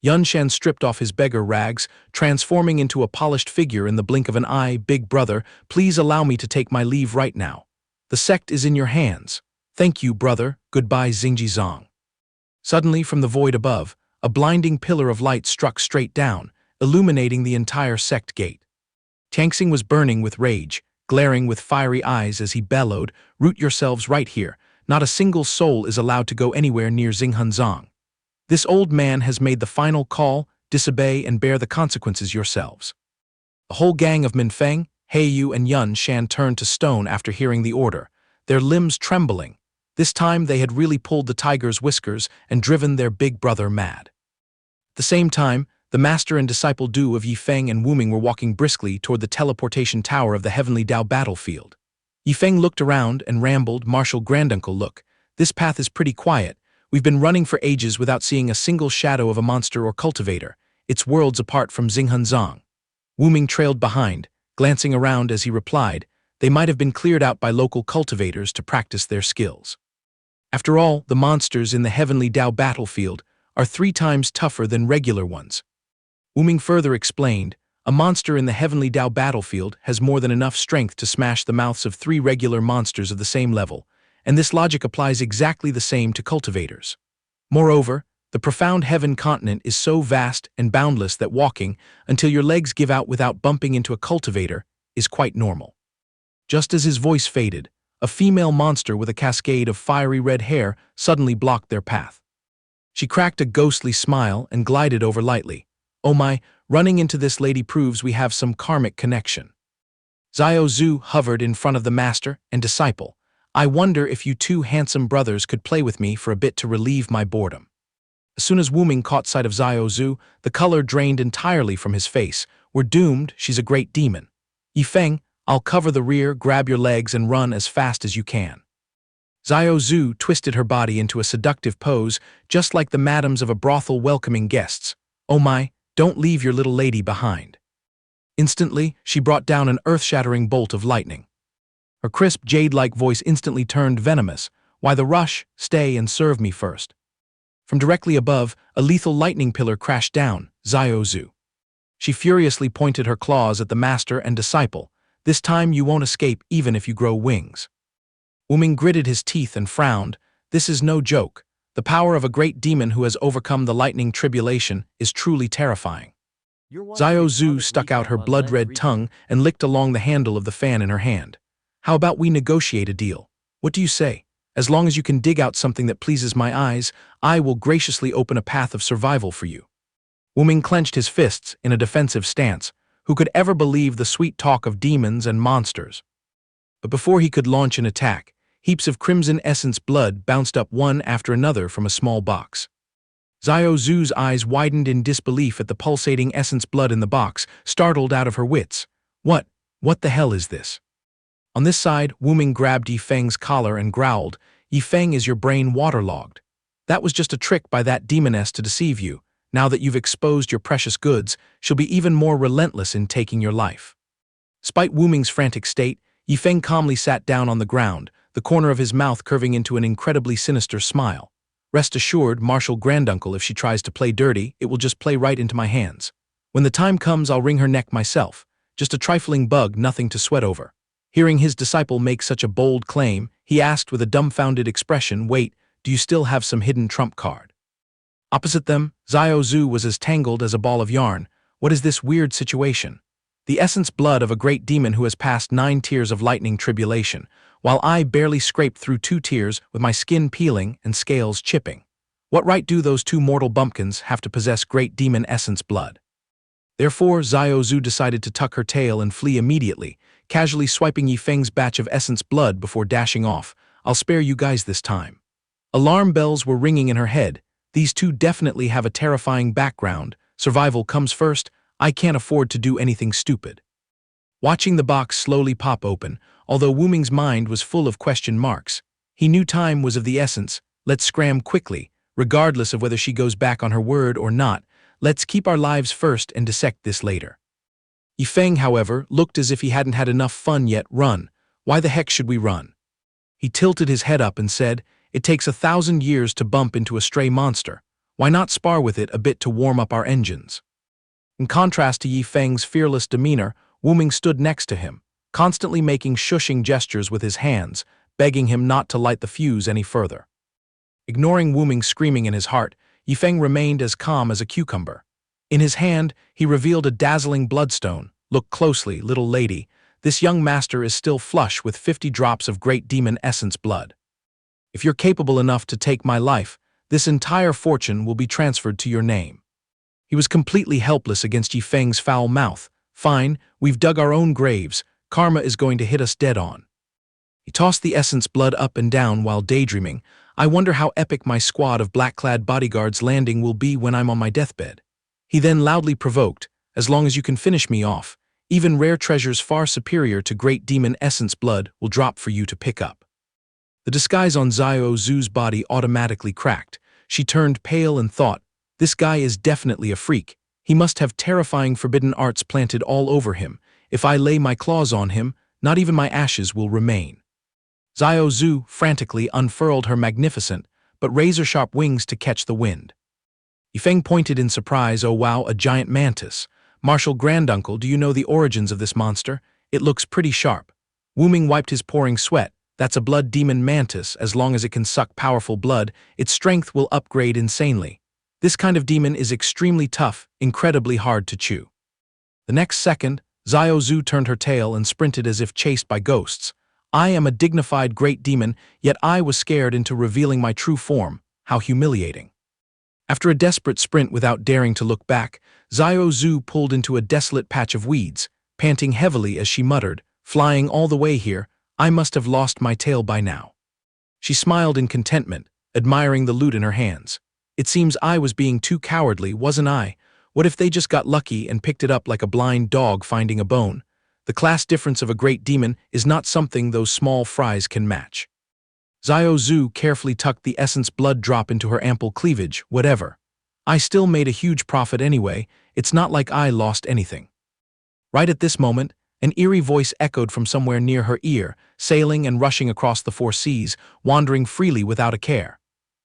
Yunshan stripped off his beggar rags, transforming into a polished figure in the blink of an eye. Big brother, please allow me to take my leave right now. The sect is in your hands. Thank you, brother. Goodbye, Xingjizang. Suddenly, from the void above, a blinding pillar of light struck straight down, illuminating the entire sect gate. Tianxing was burning with rage, glaring with fiery eyes as he bellowed, root yourselves right here. Not a single soul is allowed to go anywhere near Xinghunzang. This old man has made the final call, disobey and bear the consequences yourselves. The whole gang of Minfeng, Heiyu and Yun Shan turned to stone after hearing the order, their limbs trembling. This time they had really pulled the tiger's whiskers and driven their big brother mad. At the same time, the master and disciple Du of Yifeng and Wu Ming were walking briskly toward the teleportation tower of the Heavenly Dao battlefield. Yifeng looked around and rambled, Marshal Granduncle, look, this path is pretty quiet. We've been running for ages without seeing a single shadow of a monster or cultivator. It's worlds apart from Xinghunzang. Wu Ming trailed behind, glancing around as he replied, they might have been cleared out by local cultivators to practice their skills. After all, the monsters in the Heavenly Dao battlefield are 3 times tougher than regular ones. Wu Ming further explained, a monster in the Heavenly Dao battlefield has more than enough strength to smash the mouths of 3 regular monsters of the same level, and this logic applies exactly the same to cultivators. Moreover, the profound heaven continent is so vast and boundless that walking, until your legs give out without bumping into a cultivator, is quite normal. Just as his voice faded, a female monster with a cascade of fiery red hair suddenly blocked their path. She cracked a ghostly smile and glided over lightly. Oh my, running into this lady proves we have some karmic connection. Xiao Zhu hovered in front of the master and disciple. I wonder if you 2 handsome brothers could play with me for a bit to relieve my boredom. As soon as Wu Ming caught sight of Xiao Zhu, the color drained entirely from his face. We're doomed, she's a great demon. Yifeng, I'll cover the rear, grab your legs and run as fast as you can. Xiao Zhu twisted her body into a seductive pose, just like the madams of a brothel welcoming guests. Oh my, don't leave your little lady behind. Instantly, she brought down an earth-shattering bolt of lightning. Her crisp, jade-like voice instantly turned venomous. Why the rush? Stay and serve me first. From directly above, a lethal lightning pillar crashed down, Xiao Zhu. She furiously pointed her claws at the master and disciple. This time you won't escape even if you grow wings. Wu Ming gritted his teeth and frowned. This is no joke. The power of a great demon who has overcome the lightning tribulation is truly terrifying. Xiao Zhu stuck out her blood-red tongue and licked along the handle of the fan in her hand. How about we negotiate a deal? What do you say? As long as you can dig out something that pleases my eyes, I will graciously open a path of survival for you. Wu Ming clenched his fists in a defensive stance. Who could ever believe the sweet talk of demons and monsters? But before he could launch an attack, heaps of crimson essence blood bounced up one after another from a small box. Xiao Zhu's eyes widened in disbelief at the pulsating essence blood in the box, startled out of her wits. What the hell is this? On this side, Wu Ming grabbed Yifeng's collar and growled, Yifeng, is your brain waterlogged? That was just a trick by that demoness to deceive you. Now that you've exposed your precious goods, she'll be even more relentless in taking your life." Despite Wu Ming's frantic state, Yifeng calmly sat down on the ground, the corner of his mouth curving into an incredibly sinister smile. "Rest assured, Marshal Granduncle, if she tries to play dirty, it will just play right into my hands. When the time comes, I'll wring her neck myself. Just a trifling bug, nothing to sweat over." Hearing his disciple make such a bold claim, he asked with a dumbfounded expression, "Wait, do you still have some hidden trump card?" Opposite them, Xiao Zhu was as tangled as a ball of yarn. What is this weird situation? The essence blood of a great demon who has passed 9 tiers of lightning tribulation, while I barely scraped through 2 tiers with my skin peeling and scales chipping. What right do those 2 mortal bumpkins have to possess great demon essence blood? Therefore, Xiao Zhu decided to tuck her tail and flee immediately, casually swiping Yifeng's batch of essence blood before dashing off. "I'll spare you guys this time." Alarm bells were ringing in her head. These 2 definitely have a terrifying background. Survival comes first. I can't afford to do anything stupid. Watching the box slowly pop open, although Wu Ming's mind was full of question marks, he knew time was of the essence. Let's scram quickly, regardless of whether she goes back on her word or not. Let's keep our lives first and dissect this later. Yifeng, however, looked as if he hadn't had enough fun yet. "Run. Why the heck should we run?" He tilted his head up and said, "It takes 1,000 years to bump into a stray monster. Why not spar with it a bit to warm up our engines?" In contrast to Yifeng's fearless demeanor, Wu Ming stood next to him, constantly making shushing gestures with his hands, begging him not to light the fuse any further. Ignoring Wu Ming screaming in his heart, Yifeng remained as calm as a cucumber. In his hand, he revealed a dazzling bloodstone. "Look closely, little lady. This young master is still flush with 50 drops of great demon essence blood. If you're capable enough to take my life, this entire fortune will be transferred to your name." He was completely helpless against Yifeng's foul mouth. "Fine, we've dug our own graves. Karma is going to hit us dead on." He tossed the essence blood up and down while daydreaming. "I wonder how epic my squad of black-clad bodyguards landing will be when I'm on my deathbed." He then loudly provoked, "As long as you can finish me off, even rare treasures far superior to great demon essence blood will drop for you to pick up." The disguise on Xiao Zhu's body automatically cracked. She turned pale and thought, "This guy is definitely a freak. He must have terrifying forbidden arts planted all over him. If I lay my claws on him, not even my ashes will remain." Xiao Zhu frantically unfurled her magnificent but razor-sharp wings to catch the wind. Yifeng pointed in surprise. "Oh wow, a giant mantis. Marshal Granduncle, do you know the origins of this monster? It looks pretty sharp." Wu Ming wiped his pouring sweat. "That's a blood demon mantis. As long as it can suck powerful blood, its strength will upgrade insanely. This kind of demon is extremely tough, incredibly hard to chew." The next second, Xiao Zhu turned her tail and sprinted as if chased by ghosts. "I am a dignified great demon, yet I was scared into revealing my true form. How humiliating." After a desperate sprint without daring to look back, Xiao Zhu pulled into a desolate patch of weeds, panting heavily as she muttered, "Flying all the way here, I must have lost my tail by now." She smiled in contentment, admiring the loot in her hands. "It seems I was being too cowardly, wasn't I? What if they just got lucky and picked it up like a blind dog finding a bone? The class difference of a great demon is not something those small fries can match." Xiao Zhu carefully tucked the essence blood drop into her ample cleavage. "Whatever. I still made a huge profit anyway. It's not like I lost anything." Right at this moment, an eerie voice echoed from somewhere near her ear, sailing and rushing across the 4 seas, wandering freely without a care.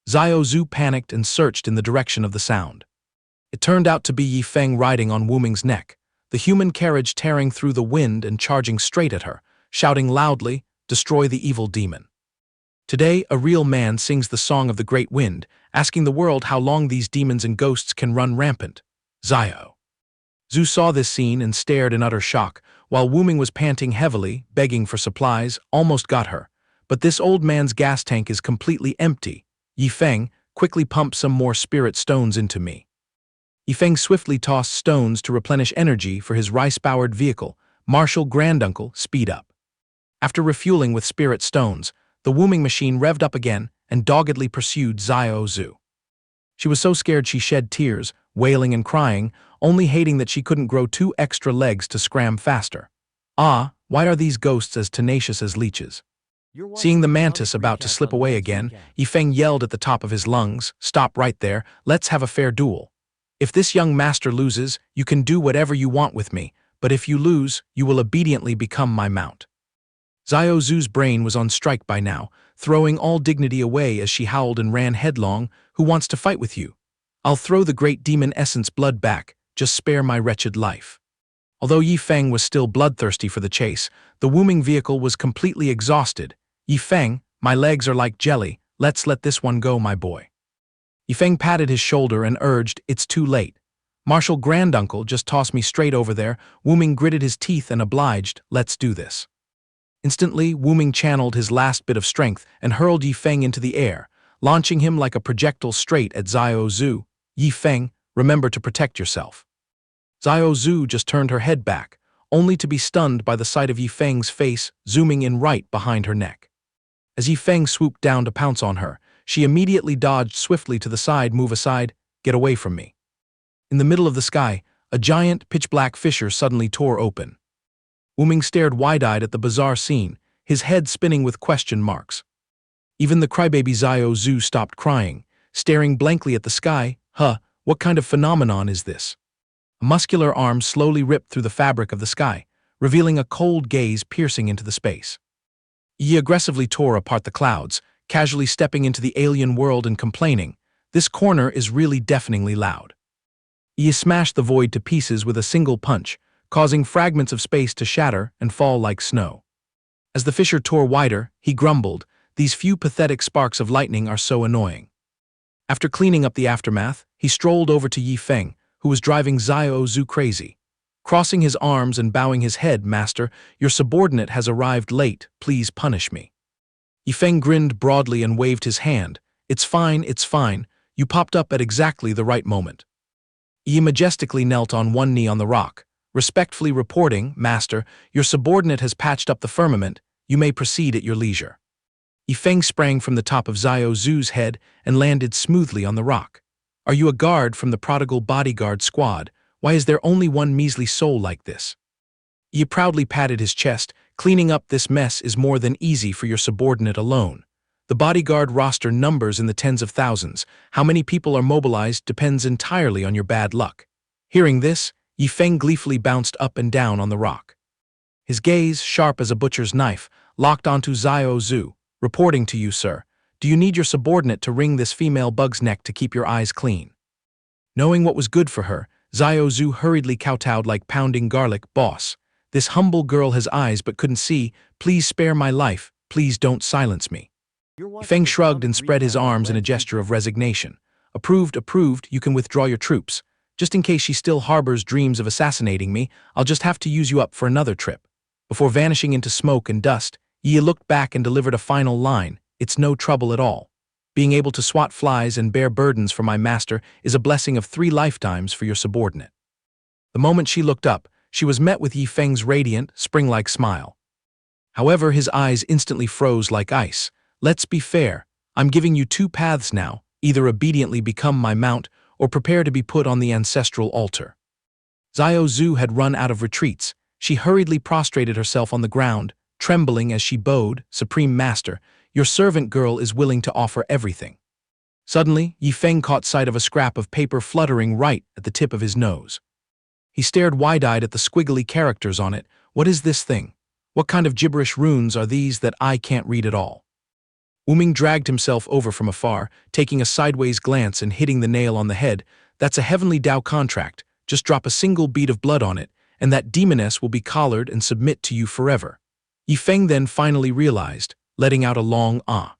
Xiao Zhu panicked and searched in the direction of the sound. It turned out to be Yifeng riding on Wu Ming's neck, the human carriage tearing through the wind and charging straight at her, shouting loudly, "Destroy the evil demon." Today, a real man sings the song of the great wind, asking the world how long these demons and ghosts can run rampant. Xiao Zhu saw this scene and stared in utter shock, while Wu Ming was panting heavily, begging for supplies. "Almost got her. But this old man's gas tank is completely empty. Yifeng, quickly pump some more spirit stones into me." Yifeng swiftly tossed stones to replenish energy for his rice-powered vehicle. "Marshal Granduncle, speed up." After refueling with spirit stones, the Wu Ming machine revved up again and doggedly pursued Xiao Zhu. She was so scared she shed tears, wailing and crying, only hating that she couldn't grow 2 extra legs to scram faster. Ah, why are these ghosts as tenacious as leeches? Seeing the mantis about to slip away again, Yifeng yelled at the top of his lungs, "Stop right there, let's have a fair duel." If this young master loses, you can do whatever you want with me, but if you lose, you will obediently become my mount. Xiao Zu's brain was on strike by now, throwing all dignity away as she howled and ran headlong. Who wants to fight with you? I'll throw the great demon essence blood back, just spare my wretched life. Although Yi Feng was still bloodthirsty for the chase, the Wuming vehicle was completely exhausted. Yi Feng, my legs are like jelly, let's let this one go, my boy. Yi Feng patted his shoulder and urged, it's too late. Martial granduncle, just toss me straight over there. Wuming gritted his teeth and obliged, let's do this. Instantly, Wuming channeled his last bit of strength and hurled Yi Feng into the air, launching him like a projectile straight at Xiao Zu. Yi Feng, remember to protect yourself. Xiao Zu just turned her head back, only to be stunned by the sight of Yi Feng's face zooming in right behind her neck. As Yi Feng swooped down to pounce on her, she immediately dodged swiftly to the side. Move aside, get away from me. In the middle of the sky, a giant, pitch-black fissure suddenly tore open. Wuming stared wide-eyed at the bizarre scene, his head spinning with question marks. Even the crybaby Xiao Zu stopped crying, staring blankly at the sky. What kind of phenomenon is this? A muscular arm slowly ripped through the fabric of the sky, revealing a cold gaze piercing into the space. Yi aggressively tore apart the clouds, casually stepping into the alien world and complaining, this corner is really deafeningly loud. Yi smashed the void to pieces with a single punch, causing fragments of space to shatter and fall like snow. As the fissure tore wider, he grumbled, these few pathetic sparks of lightning are so annoying. After cleaning up the aftermath, he strolled over to Yi Feng, who was driving Xiao Zu crazy. Crossing his arms and bowing his head, Master, your subordinate has arrived late, please punish me. Yi Feng grinned broadly and waved his hand. It's fine, you popped up at exactly the right moment. Yi majestically knelt on one knee on the rock, respectfully reporting, Master, your subordinate has patched up the firmament, you may proceed at your leisure. Yi Feng sprang from the top of Xiao Zu's head and landed smoothly on the rock. Are you a guard from the prodigal bodyguard squad? Why is there only one measly soul like this? Yi proudly patted his chest, cleaning up this mess is more than easy for your subordinate alone. The bodyguard roster numbers in the tens of thousands. How many people are mobilized depends entirely on your bad luck. Hearing this, Yi Feng gleefully bounced up and down on the rock. His gaze, sharp as a butcher's knife, locked onto Xiao Zu. Reporting to you, sir. Do you need your subordinate to wring this female bug's neck to keep your eyes clean? Knowing what was good for her, Xiao Zu hurriedly kowtowed like pounding garlic. Boss, this humble girl has eyes but couldn't see. Please spare my life. Please don't silence me. Feng shrugged and spread his arms in a gesture of resignation. Approved, you can withdraw your troops. Just in case she still harbors dreams of assassinating me, I'll just have to use you up for another trip. Before vanishing into smoke and dust, Yi looked back and delivered a final line. It's no trouble at all. Being able to swat flies and bear burdens for my master is a blessing of 3 lifetimes for your subordinate. The moment she looked up, she was met with Yi Feng's radiant, spring-like smile. However, his eyes instantly froze like ice. Let's be fair, I'm giving you 2 paths now, either obediently become my mount or prepare to be put on the ancestral altar. Xiao Zu had run out of retreats. She hurriedly prostrated herself on the ground, trembling as she bowed, Supreme Master, your servant girl is willing to offer everything. Suddenly, Yi Feng caught sight of a scrap of paper fluttering right at the tip of his nose. He stared wide-eyed at the squiggly characters on it. What is this thing? What kind of gibberish runes are these that I can't read at all? Wuming dragged himself over from afar, taking a sideways glance and hitting the nail on the head. That's a heavenly Tao contract. Just drop a single bead of blood on it, and that demoness will be collared and submit to you forever. Yi Feng then finally realized, letting out a long ah.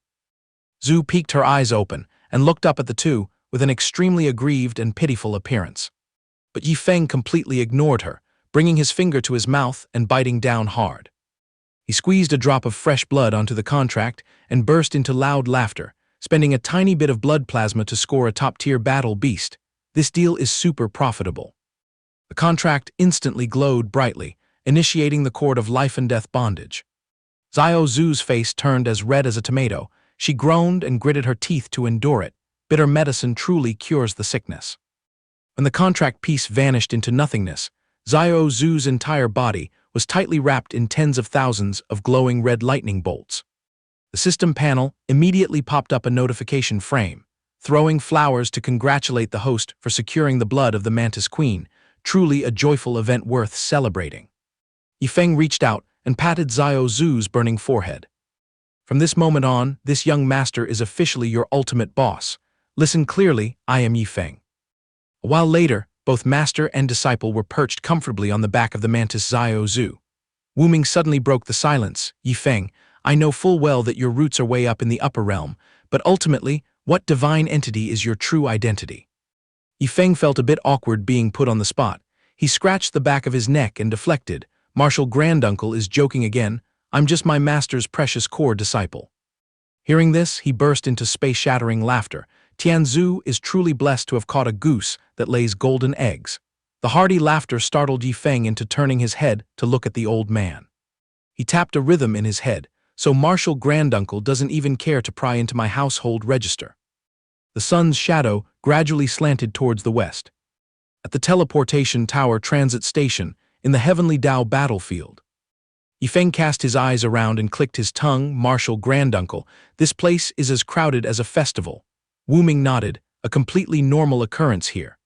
Zhu peeked her eyes open and looked up at the two with an extremely aggrieved and pitiful appearance. But Yi Feng completely ignored her, bringing his finger to his mouth and biting down hard. He squeezed a drop of fresh blood onto the contract and burst into loud laughter, spending a tiny bit of blood plasma to score a top-tier battle beast. This deal is super profitable. The contract instantly glowed brightly, initiating the cord of life and death bondage. Xiao Zu's face turned as red as a tomato. She groaned and gritted her teeth to endure it. Bitter medicine truly cures the sickness. When the contract piece vanished into nothingness, Xiao Zu's entire body was tightly wrapped in tens of thousands of glowing red lightning bolts. The system panel immediately popped up a notification frame. throwing flowers to congratulate the host for securing the blood of the mantis queen, truly a joyful event worth celebrating. Yifeng reached out and patted Xiao Zu's burning forehead. From this moment on, this young master is officially your ultimate boss. Listen clearly, I am Yifeng. A while later, both master and disciple were perched comfortably on the back of the mantis Xiao Zu. Wu Ming suddenly broke the silence. Yifeng, I know full well that your roots are way up in the upper realm, but ultimately, what divine entity is your true identity? Yifeng felt a bit awkward being put on the spot. He scratched the back of his neck and deflected. Martial granduncle is joking again. I'm just my master's precious core disciple. Hearing this, he burst into space-shattering laughter. Tianzu is truly blessed to have caught a goose that lays golden eggs. The hearty laughter startled Yifeng into turning his head to look at the old man. He tapped a rhythm in his head, so Martial granduncle doesn't even care to pry into my household register. The sun's shadow gradually slanted towards the west. At the teleportation tower transit station, in the heavenly Dao battlefield, Yifeng cast his eyes around and clicked his tongue. Martial granduncle, this place is as crowded as a festival. Wu Ming nodded, a completely normal occurrence here.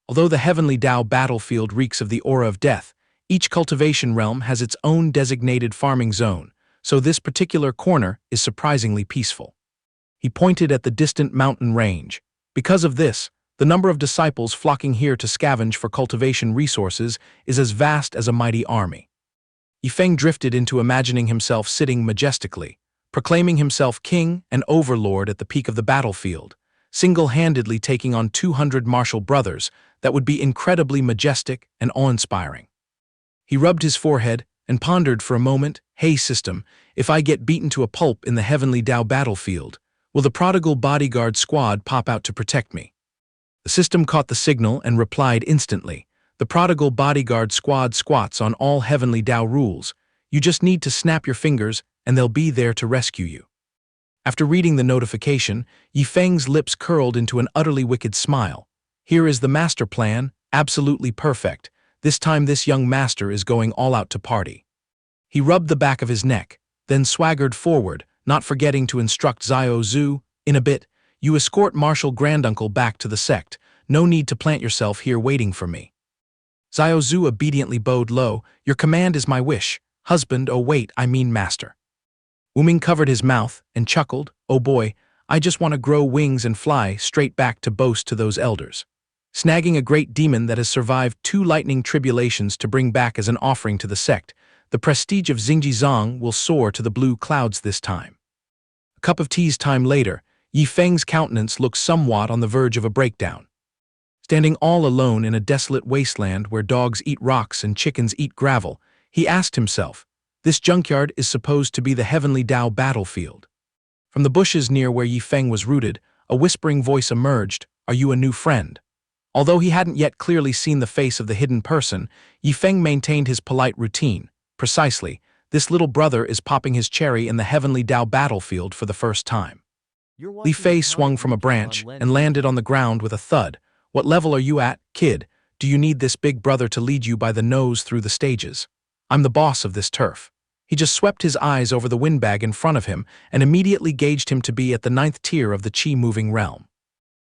Although the heavenly Dao battlefield reeks of the aura of death, each cultivation realm has its own designated farming zone, so this particular corner is surprisingly peaceful. He pointed at the distant mountain range. Because of this, the number of disciples flocking here to scavenge for cultivation resources is as vast as a mighty army. Yifeng drifted into imagining himself sitting majestically, proclaiming himself king and overlord at the peak of the battlefield, single-handedly taking on 200 martial brothers that would be incredibly majestic and awe-inspiring. He rubbed his forehead and pondered for a moment. Hey system, if I get beaten to a pulp in the heavenly Dao battlefield, will the prodigal bodyguard squad pop out to protect me? The system caught the signal and replied instantly. The prodigal bodyguard squad squats on all heavenly Dao rules. You just need to snap your fingers and they'll be there to rescue you. After reading the notification, Yifeng's lips curled into an utterly wicked smile. Here is the master plan, absolutely perfect. This time this young master is going all out to party. He rubbed the back of his neck, then swaggered forward, not forgetting to instruct Xiao Zu, in a bit, you escort Martial granduncle back to the sect. No need to plant yourself here waiting for me. Xiao Zu obediently bowed low. Your command is my wish. Husband, oh wait, I mean master. Wu Ming covered his mouth and chuckled. Oh boy, I just want to grow wings and fly straight back to boast to those elders. Snagging a great demon that has survived 2 lightning tribulations to bring back as an offering to the sect, the prestige of Xingjizang will soar to the blue clouds this time. A cup of tea's time later, Yifeng's countenance looked somewhat on the verge of a breakdown. Standing all alone in a desolate wasteland where dogs eat rocks and chickens eat gravel, he asked himself, this junkyard is supposed to be the heavenly Dao battlefield. From the bushes near where Yifeng was rooted, a whispering voice emerged, are you a new friend? Although he hadn't yet clearly seen the face of the hidden person, Yifeng maintained his polite routine. Precisely, this little brother is popping his cherry in the heavenly Dao battlefield for the first time. Li Fei swung from a branch and landed on the ground with a thud. What level are you at, kid? Do you need this big brother to lead you by the nose through the stages? I'm the boss of this turf. He just swept his eyes over the windbag in front of him and immediately gauged him to be at the 9th tier of the chi-moving realm.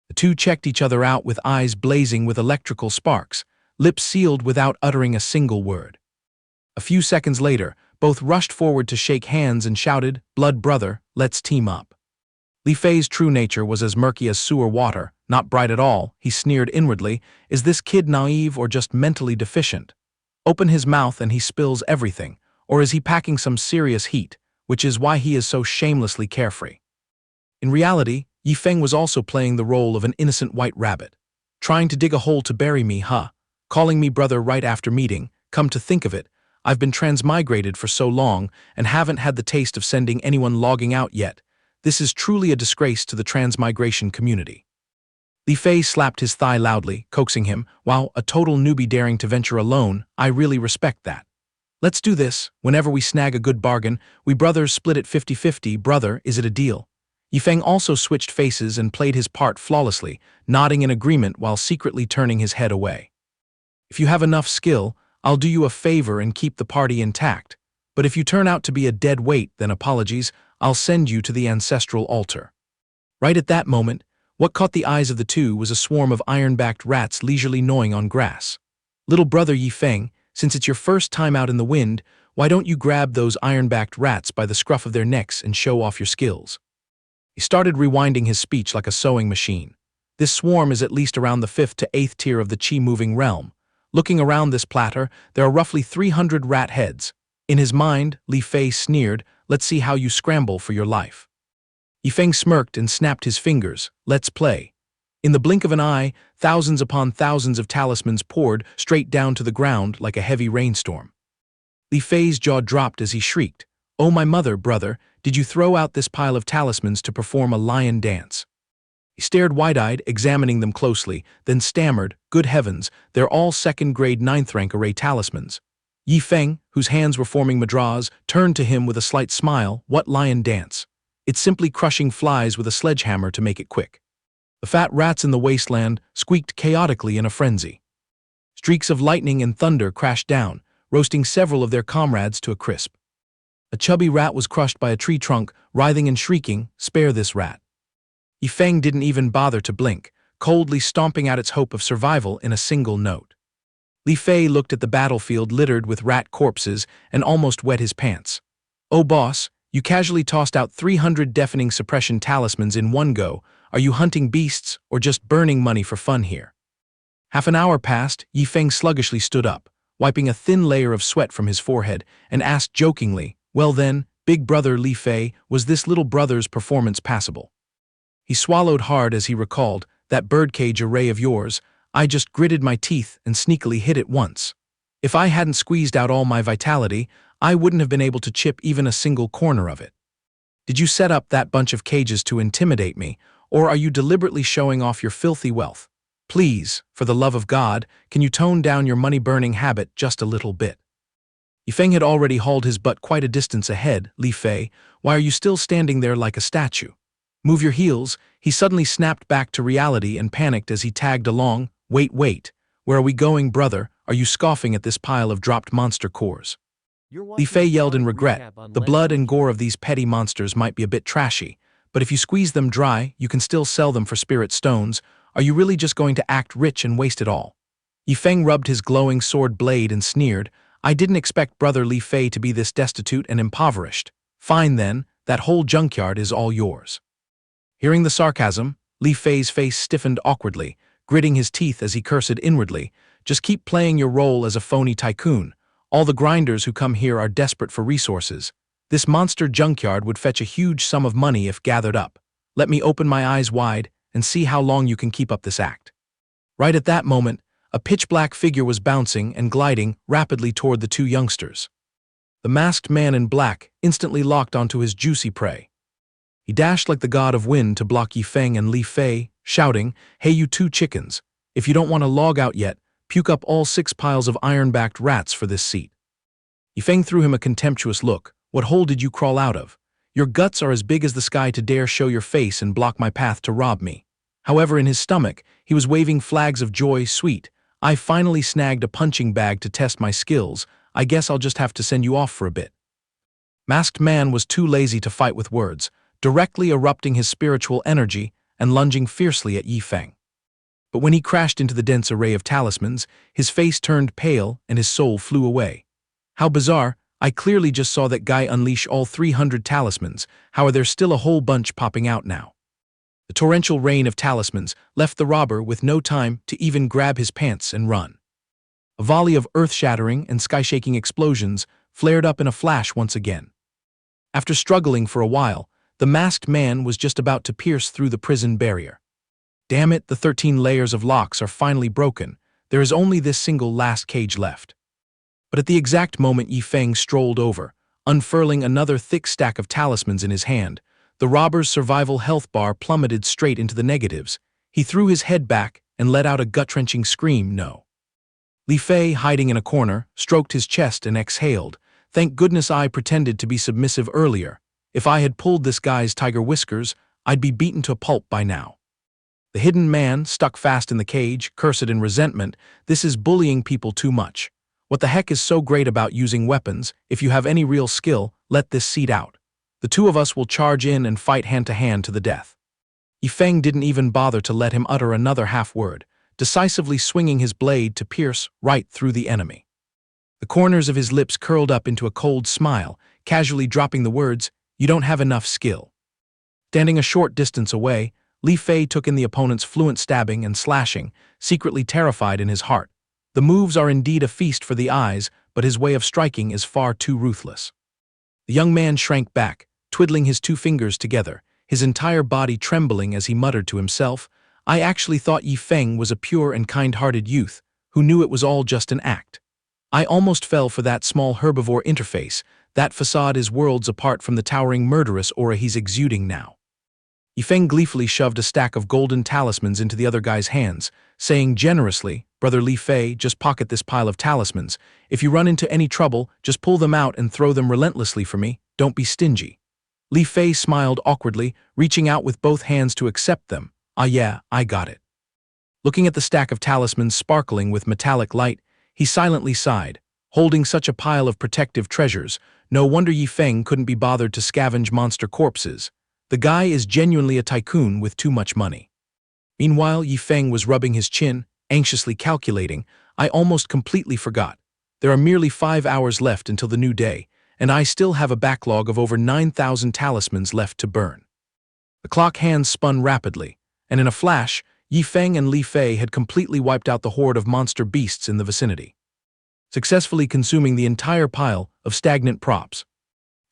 The two checked each other out with eyes blazing with electrical sparks, lips sealed without uttering a single word. A few seconds later, both rushed forward to shake hands and shouted, blood brother, let's team up. Li Fei's true nature was as murky as sewer water, not bright at all. He sneered inwardly, is this kid naive or just mentally deficient? Open his mouth and he spills everything, or is he packing some serious heat, which is why he is so shamelessly carefree? In reality, Yifeng was also playing the role of an innocent white rabbit. Trying to dig a hole to bury me, huh? Calling me brother right after meeting, come to think of it, I've been transmigrated for so long and haven't had the taste of sending anyone logging out yet. This is truly a disgrace to the transmigration community. Li Fei slapped his thigh loudly, coaxing him, wow, a total newbie daring to venture alone, I really respect that. Let's do this, whenever we snag a good bargain, we brothers split it 50-50, brother, is it a deal? Yifeng also switched faces and played his part flawlessly, nodding in agreement while secretly turning his head away. If you have enough skill, I'll do you a favor and keep the party intact, but if you turn out to be a dead weight, then apologies, I'll send you to the ancestral altar. Right at that moment, What caught the eyes of the two was a swarm of iron-backed rats leisurely gnawing on grass. Little brother Yi Feng, since it's your first time out in the wind, why don't you grab those iron-backed rats by the scruff of their necks and show off your skills? He started rewinding his speech like a sewing machine. This swarm is at least around the 5th to 8th tier of the Qi-moving realm. Looking around this platter, there are roughly 300 rat heads. In his mind, Li Fei sneered, "Let's see how you scramble for your life." Yi Feng smirked and snapped his fingers. "Let's play." In the blink of an eye, thousands upon thousands of talismans poured straight down to the ground like a heavy rainstorm. Li Fei's jaw dropped as he shrieked, "Oh my mother, brother, did you throw out this pile of talismans to perform a lion dance?" He stared wide-eyed, examining them closely, then stammered, "Good heavens, they're all second-grade 9th-rank array talismans." Yi Feng, whose hands were forming mudras, turned to him with a slight smile. "What lion dance? It's simply crushing flies with a sledgehammer to make it quick." The fat rats in the wasteland squeaked chaotically in a frenzy. Streaks of lightning and thunder crashed down, roasting several of their comrades to a crisp. A chubby rat was crushed by a tree trunk, writhing and shrieking, "Spare this rat." Yi Feng didn't even bother to blink, coldly stomping out its hope of survival in a single note. Li Fei looked at the battlefield littered with rat corpses and almost wet his pants. "Oh boss, you casually tossed out 300 deafening suppression talismans in one go. Are you hunting beasts or just burning money for fun here?" Half an hour passed. Yi Feng sluggishly stood up, wiping a thin layer of sweat from his forehead, and asked jokingly, "Well then, big brother Li Fei, was this little brother's performance passable?" He swallowed hard as he recalled, "That birdcage array of yours, I just gritted my teeth and sneakily hit it once. If I hadn't squeezed out all my vitality, I wouldn't have been able to chip even a single corner of it. Did you set up that bunch of cages to intimidate me, or are you deliberately showing off your filthy wealth? Please, for the love of God, can you tone down your money-burning habit just a little bit?" Yi Feng had already hauled his butt quite a distance ahead. "Li Fei, why are you still standing there like a statue? Move your heels." He suddenly snapped back to reality and panicked as he tagged along. Wait, where are we going, brother? Are you scoffing at this pile of dropped monster cores?" Li Fei yelled in regret. The blood and gore of these petty monsters might be a bit trashy, but if you squeeze them dry, you can still sell them for spirit stones. Are you really just going to act rich and waste it all? Yi Feng rubbed his glowing sword blade and sneered, "I didn't expect brother Li Fei to be this destitute and impoverished. Fine then, that whole junkyard is all yours." Hearing the sarcasm, Li Fei's face stiffened awkwardly, gritting his teeth as he cursed inwardly, "Just keep playing your role as a phony tycoon. All the grinders who come here are desperate for resources. This monster junkyard would fetch a huge sum of money if gathered up. Let me open my eyes wide and see how long you can keep up this act." Right at that moment, a pitch-black figure was bouncing and gliding rapidly toward the two youngsters. The masked man in black instantly locked onto his juicy prey. He dashed like the god of wind to block Yi Feng and Li Fei, shouting, "Hey you two chickens, if you don't want to log out yet, puke up all 6 piles of iron-backed rats for this seat." Yi Feng threw him a contemptuous look. "What hole did you crawl out of? Your guts are as big as the sky to dare show your face and block my path to rob me." However, in his stomach, he was waving flags of joy. "Sweet, I finally snagged a punching bag to test my skills. I guess I'll just have to send you off for a bit." Masked Man was too lazy to fight with words, directly erupting his spiritual energy and lunging fiercely at Yi Feng. But when he crashed into the dense array of talismans, his face turned pale and his soul flew away. "How bizarre, I clearly just saw that guy unleash all 300 talismans. How are there still a whole bunch popping out now?" The torrential rain of talismans left the robber with no time to even grab his pants and run. A volley of earth-shattering and sky-shaking explosions flared up in a flash once again. After struggling for a while, the masked man was just about to pierce through the prison barrier. Damn it, the 13 layers of locks are finally broken. There is only this single last cage left. But at the exact moment Yi Feng strolled over, unfurling another thick stack of talismans in his hand, the robber's survival health bar plummeted straight into the negatives. He threw his head back and let out a gut-wrenching scream. "No." Li Fei, hiding in a corner, stroked his chest and exhaled. "Thank goodness I pretended to be submissive earlier. If I had pulled this guy's tiger whiskers, I'd be beaten to a pulp by now." The hidden man, stuck fast in the cage, cursed in resentment, "This is bullying people too much. What the heck is so great about using weapons? If you have any real skill, let this seat out. The two of us will charge in and fight hand-to-hand to the death." Yifeng didn't even bother to let him utter another half-word, decisively swinging his blade to pierce right through the enemy. The corners of his lips curled up into a cold smile, casually dropping the words, "You don't have enough skill." Standing a short distance away, Li Fei took in the opponent's fluent stabbing and slashing, secretly terrified in his heart. The moves are indeed a feast for the eyes, but his way of striking is far too ruthless. The young man shrank back, twiddling his two fingers together, his entire body trembling as he muttered to himself, "I actually thought Yifeng was a pure and kind-hearted youth, who knew it was all just an act. I almost fell for that small herbivore interface. That facade is worlds apart from the towering murderous aura he's exuding now." Yifeng gleefully shoved a stack of golden talismans into the other guy's hands, saying generously, "Brother Li Fei, just pocket this pile of talismans. If you run into any trouble, just pull them out and throw them relentlessly for me. Don't be stingy." Li Fei smiled awkwardly, reaching out with both hands to accept them. "Ah yeah, I got it." Looking at the stack of talismans sparkling with metallic light, he silently sighed. Holding such a pile of protective treasures, no wonder Yifeng couldn't be bothered to scavenge monster corpses. The guy is genuinely a tycoon with too much money. Meanwhile, Yifeng was rubbing his chin, anxiously calculating. "I almost completely forgot. There are merely 5 hours left until the new day, and I still have a backlog of over 9,000 talismans left to burn." The clock hands spun rapidly, and in a flash, Yifeng and Li Fei had completely wiped out the horde of monster beasts in the vicinity, successfully consuming the entire pile of stagnant props.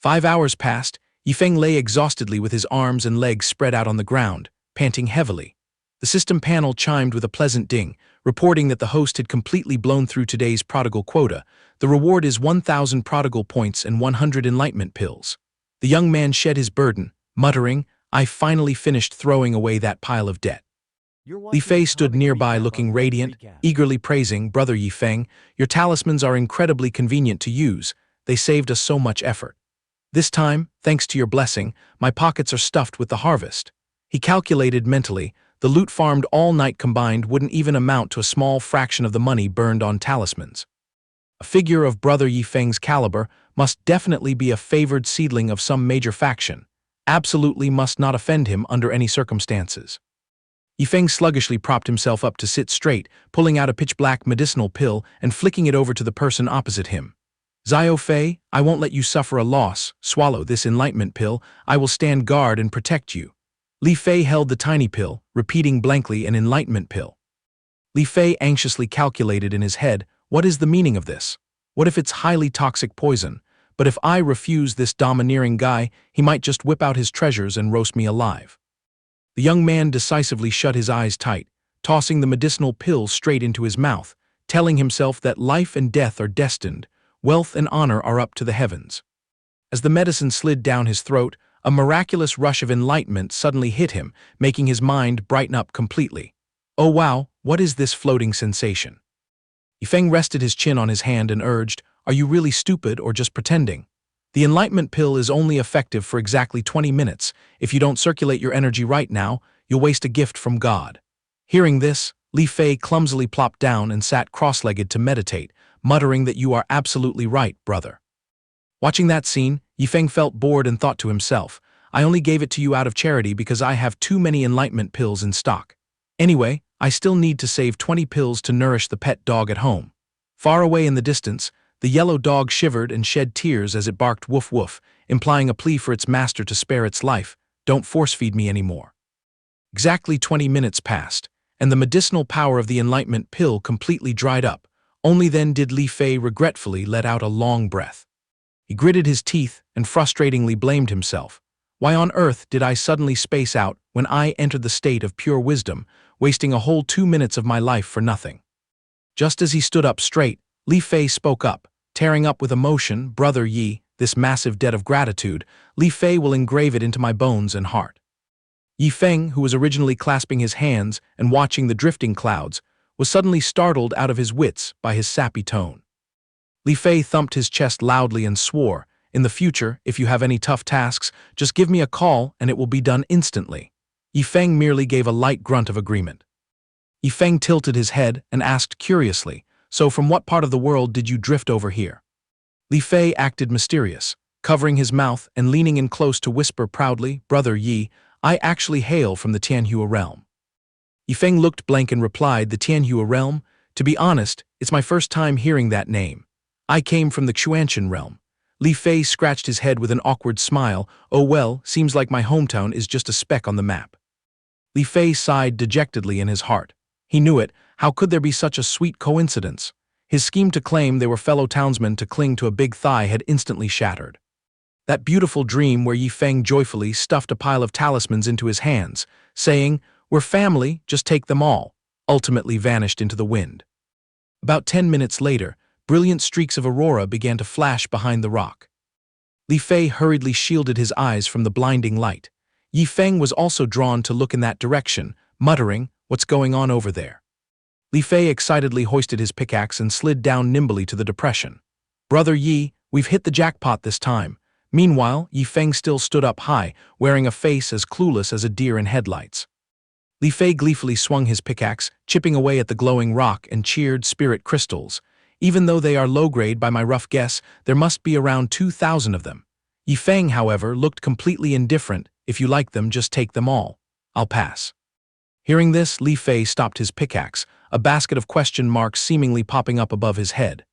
5 hours passed. Yifeng lay exhaustedly with his arms and legs spread out on the ground, panting heavily. The system panel chimed with a pleasant ding, reporting that the host had completely blown through today's prodigal quota. The reward is 1,000 prodigal points and 100 enlightenment pills. The young man shed his burden, muttering, "I finally finished throwing away that pile of debt." Li Fei stood nearby looking radiant, eagerly praising, "Brother Yifeng, your talismans are incredibly convenient to use. They saved us so much effort. This time, thanks to your blessing, my pockets are stuffed with the harvest." He calculated mentally, the loot farmed all night combined wouldn't even amount to a small fraction of the money burned on talismans. A figure of Brother Yifeng's caliber must definitely be a favored seedling of some major faction. Absolutely must not offend him under any circumstances. Yifeng sluggishly propped himself up to sit straight, pulling out a pitch-black medicinal pill and flicking it over to the person opposite him. "Zio Fei, I won't let you suffer a loss. Swallow this enlightenment pill. I will stand guard and protect you." Li Fei held the tiny pill, repeating blankly, "An enlightenment pill." Li Fei anxiously calculated in his head, what is the meaning of this? What if it's highly toxic poison? But if I refuse this domineering guy, he might just whip out his treasures and roast me alive. The young man decisively shut his eyes tight, tossing the medicinal pill straight into his mouth, telling himself that life and death are destined, wealth and honor are up to the heavens. As the medicine slid down his throat, a miraculous rush of enlightenment suddenly hit him, making his mind brighten up completely. "Oh wow, what is this floating sensation?" Yifeng rested his chin on his hand and urged, "Are you really stupid or just pretending? The enlightenment pill is only effective for exactly 20 minutes. If you don't circulate your energy right now, you'll waste a gift from God." Hearing this, Li Fei clumsily plopped down and sat cross-legged to meditate, muttering that "You are absolutely right, brother." Watching that scene, Yifeng felt bored and thought to himself, "I only gave it to you out of charity because I have too many enlightenment pills in stock. Anyway, I still need to save 20 pills to nourish the pet dog at home." Far away in the distance, the yellow dog shivered and shed tears as it barked woof woof, implying a plea for its master to spare its life. "Don't force-feed me anymore." Exactly 20 minutes passed, and the medicinal power of the enlightenment pill completely dried up. Only then did Li Fei regretfully let out a long breath. He gritted his teeth and frustratingly blamed himself. "Why on earth did I suddenly space out when I entered the state of pure wisdom, wasting a whole 2 minutes of my life for nothing?" Just as he stood up straight, Li Fei spoke up, tearing up with emotion, "Brother Yi, this massive debt of gratitude, Li Fei will engrave it into my bones and heart." Yifeng, who was originally clasping his hands and watching the drifting clouds, was suddenly startled out of his wits by his sappy tone. Li Fei thumped his chest loudly and swore, "In the future, if you have any tough tasks, just give me a call and it will be done instantly." Yifeng merely gave a light grunt of agreement. Yifeng tilted his head and asked curiously, "So from what part of the world did you drift over here?" Li Fei acted mysterious, covering his mouth and leaning in close to whisper proudly, "Brother Yi, I actually hail from the Tianhua realm. Yifeng looked blank and replied, the Tianhua realm? To be honest, it's my first time hearing that name. I came from the Xianxia realm. Li Fei scratched his head with an awkward smile. Oh well, seems like my hometown is just a speck on the map. Li Fei sighed dejectedly in his heart. He knew it, how could there be such a sweet coincidence? His scheme to claim they were fellow townsmen to cling to a big thigh had instantly shattered. That beautiful dream where Yifeng joyfully stuffed a pile of talismans into his hands, saying, "We're family, just take them all," ultimately vanished into the wind. About 10 minutes later, brilliant streaks of aurora began to flash behind the rock. Li Fei hurriedly shielded his eyes from the blinding light. Yifeng was also drawn to look in that direction, muttering, "What's going on over there?" Li Fei excitedly hoisted his pickaxe and slid down nimbly to the depression. "Brother Yi, we've hit the jackpot this time." Meanwhile, Yifeng still stood up high, wearing a face as clueless as a deer in headlights. Li Fei gleefully swung his pickaxe, chipping away at the glowing rock, and cheered, "Spirit crystals. Even though they are low-grade by my rough guess, there must be around 2,000 of them." Yifeng, however, looked completely indifferent. "If you like them, just take them all. I'll pass." Hearing this, Li Fei stopped his pickaxe, a basket of question marks seemingly popping up above his head.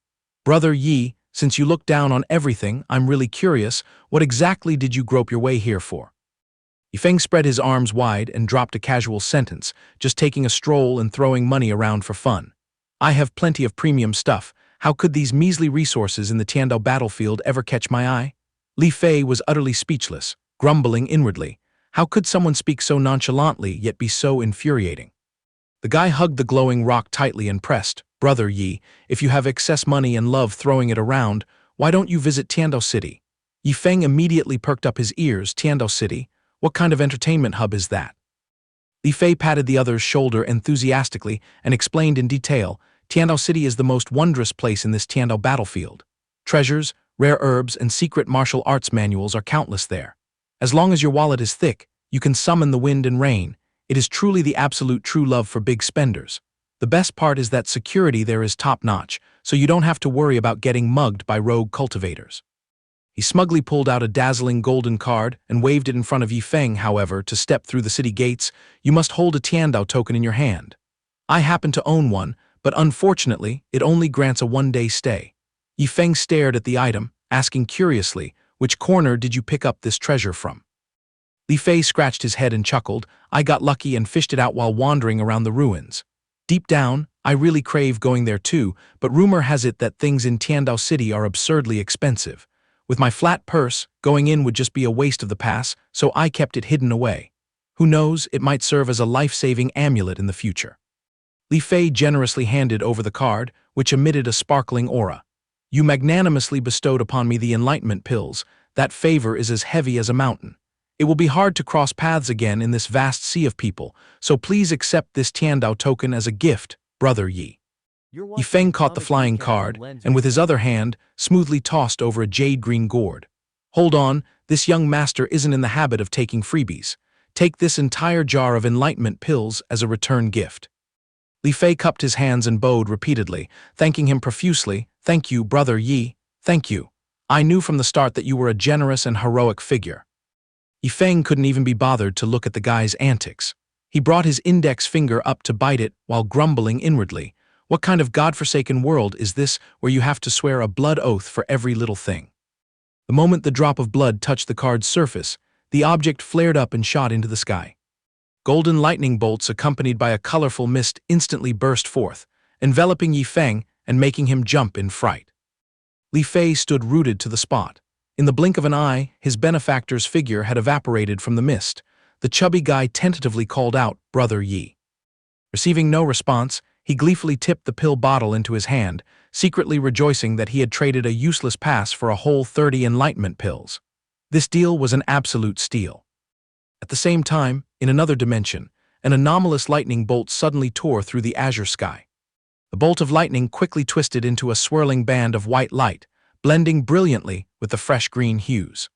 "Brother Yi, since you look down on everything, I'm really curious, what exactly did you grope your way here for?" Yifeng spread his arms wide and dropped a casual sentence, "Just taking a stroll and throwing money around for fun. I have plenty of premium stuff. How could these measly resources in the Tiandao battlefield ever catch my eye?" Li Fei was utterly speechless, grumbling inwardly. How could someone speak so nonchalantly yet be so infuriating? The guy hugged the glowing rock tightly and pressed, "Brother Yi, if you have excess money and love throwing it around, why don't you visit Tiandao City?" Yifeng immediately perked up his ears. "Tiandao City? What kind of entertainment hub is that?" Li Fei patted the other's shoulder enthusiastically and explained in detail, "Tiandao City is the most wondrous place in this Tiandao battlefield. Treasures, rare herbs, and secret martial arts manuals are countless there. As long as your wallet is thick, you can summon the wind and rain. It is truly the absolute true love for big spenders. The best part is that security there is top-notch, so you don't have to worry about getting mugged by rogue cultivators." He smugly pulled out a dazzling golden card and waved it in front of Yifeng. "However, to step through the city gates, you must hold a Tiandao token in your hand. I happen to own one, but unfortunately, it only grants a one-day stay." Yifeng stared at the item, asking curiously, "Which corner did you pick up this treasure from?" Li Fei scratched his head and chuckled, "I got lucky and fished it out while wandering around the ruins. Deep down, I really crave going there too, but rumor has it that things in Tiandao City are absurdly expensive. With my flat purse, going in would just be a waste of the pass, so I kept it hidden away. Who knows, it might serve as a life-saving amulet in the future." Li Fei generously handed over the card, which emitted a sparkling aura. "You magnanimously bestowed upon me the enlightenment pills. That favor is as heavy as a mountain. It will be hard to cross paths again in this vast sea of people, so please accept this Tiandao token as a gift, Brother Yi." Yifeng caught the flying card, and with his other hand, smoothly tossed over a jade-green gourd. "Hold on, this young master isn't in the habit of taking freebies. Take this entire jar of enlightenment pills as a return gift." Li Fei cupped his hands and bowed repeatedly, thanking him profusely. "Thank you, Brother Yi, thank you. I knew from the start that you were a generous and heroic figure." Yifeng couldn't even be bothered to look at the guy's antics. He brought his index finger up to bite it while grumbling inwardly, "What kind of godforsaken world is this where you have to swear a blood oath for every little thing?" The moment the drop of blood touched the card's surface, the object flared up and shot into the sky. Golden lightning bolts accompanied by a colorful mist instantly burst forth, enveloping Yifeng and making him jump in fright. Li Fei stood rooted to the spot. In the blink of an eye, his benefactor's figure had evaporated from the mist. The chubby guy tentatively called out, "Brother Yi." Receiving no response, he gleefully tipped the pill bottle into his hand, secretly rejoicing that he had traded a useless pass for a whole 30 enlightenment pills. This deal was an absolute steal. At the same time, in another dimension, an anomalous lightning bolt suddenly tore through the azure sky. The bolt of lightning quickly twisted into a swirling band of white light, blending brilliantly with the fresh green hues.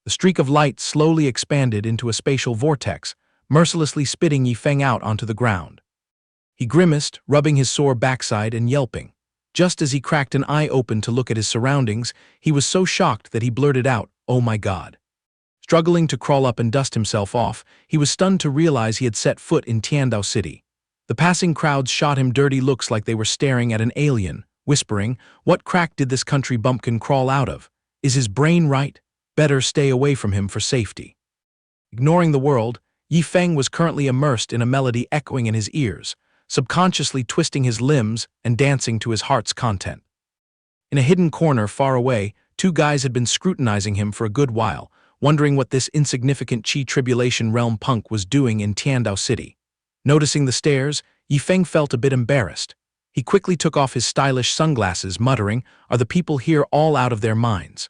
The streak of light slowly expanded into a spatial vortex, mercilessly spitting Yifeng out onto the ground. He grimaced, rubbing his sore backside and yelping. Just as he cracked an eye open to look at his surroundings, he was so shocked that he blurted out, "Oh my God." Struggling to crawl up and dust himself off, he was stunned to realize he had set foot in Tiandao City. The passing crowds shot him dirty looks like they were staring at an alien, whispering, "What crack did this country bumpkin crawl out of? Is his brain right? Better stay away from him for safety." Ignoring the world, Yi Feng was currently immersed in a melody echoing in his ears, subconsciously twisting his limbs and dancing to his heart's content. In a hidden corner far away, two guys had been scrutinizing him for a good while, wondering what this insignificant Qi Tribulation realm punk was doing in Tiandao City. Noticing the stares, Yi Feng felt a bit embarrassed. He quickly took off his stylish sunglasses, muttering, "Are the people here all out of their minds?"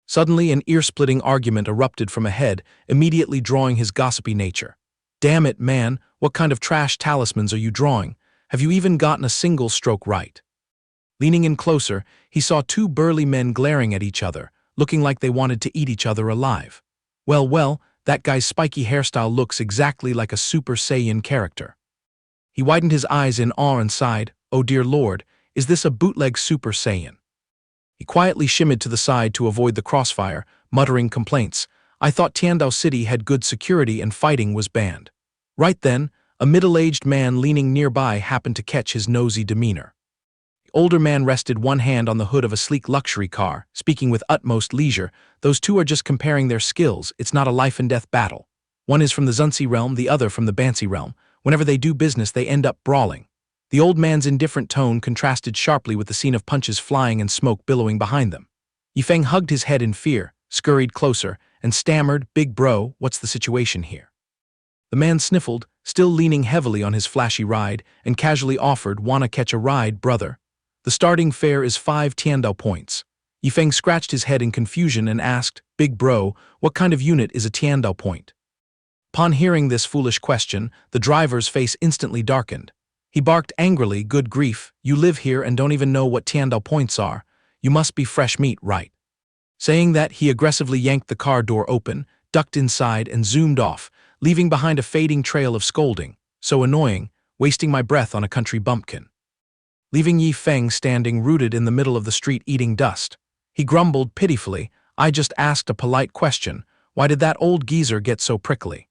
Suddenly, an ear-splitting argument erupted from ahead, immediately drawing his gossipy nature. "Damn it, man, what kind of trash talismans are you drawing? Have you even gotten a single stroke right?" Leaning in closer, he saw two burly men glaring at each other, looking like they wanted to eat each other alive. Well, that guy's spiky hairstyle looks exactly like a Super Saiyan character. He widened his eyes in awe and sighed, "Oh dear Lord, is this a bootleg Super Saiyan?" He quietly shimmied to the side to avoid the crossfire, muttering complaints. "I thought Tiandao City had good security and fighting was banned." Right then, a middle-aged man leaning nearby happened to catch his nosy demeanor. The older man rested one hand on the hood of a sleek luxury car, speaking with utmost leisure. "Those two are just comparing their skills, it's not a life-and-death battle. One is from the Zunzi realm, the other from the Bansi realm. Whenever they do business, they end up brawling." The old man's indifferent tone contrasted sharply with the scene of punches flying and smoke billowing behind them. Yi Feng hugged his head in fear, scurried closer, and stammered, "Big bro, what's the situation here?" The man sniffled, still leaning heavily on his flashy ride, and casually offered, "Wanna catch a ride, brother? The starting fare is 5 Tiandao points." Yi Feng scratched his head in confusion and asked, "Big bro, what kind of unit is a Tiandao point?" Upon hearing this foolish question, the driver's face instantly darkened. He barked angrily, "Good grief, you live here and don't even know what Tiandao points are. You must be fresh meat, right?" Saying that, he aggressively yanked the car door open, ducked inside, and zoomed off, leaving behind a fading trail of scolding. "So annoying, wasting my breath on a country bumpkin." Leaving Yi Feng standing rooted in the middle of the street eating dust, he grumbled pitifully, "I just asked a polite question. Why did that old geezer get so prickly?"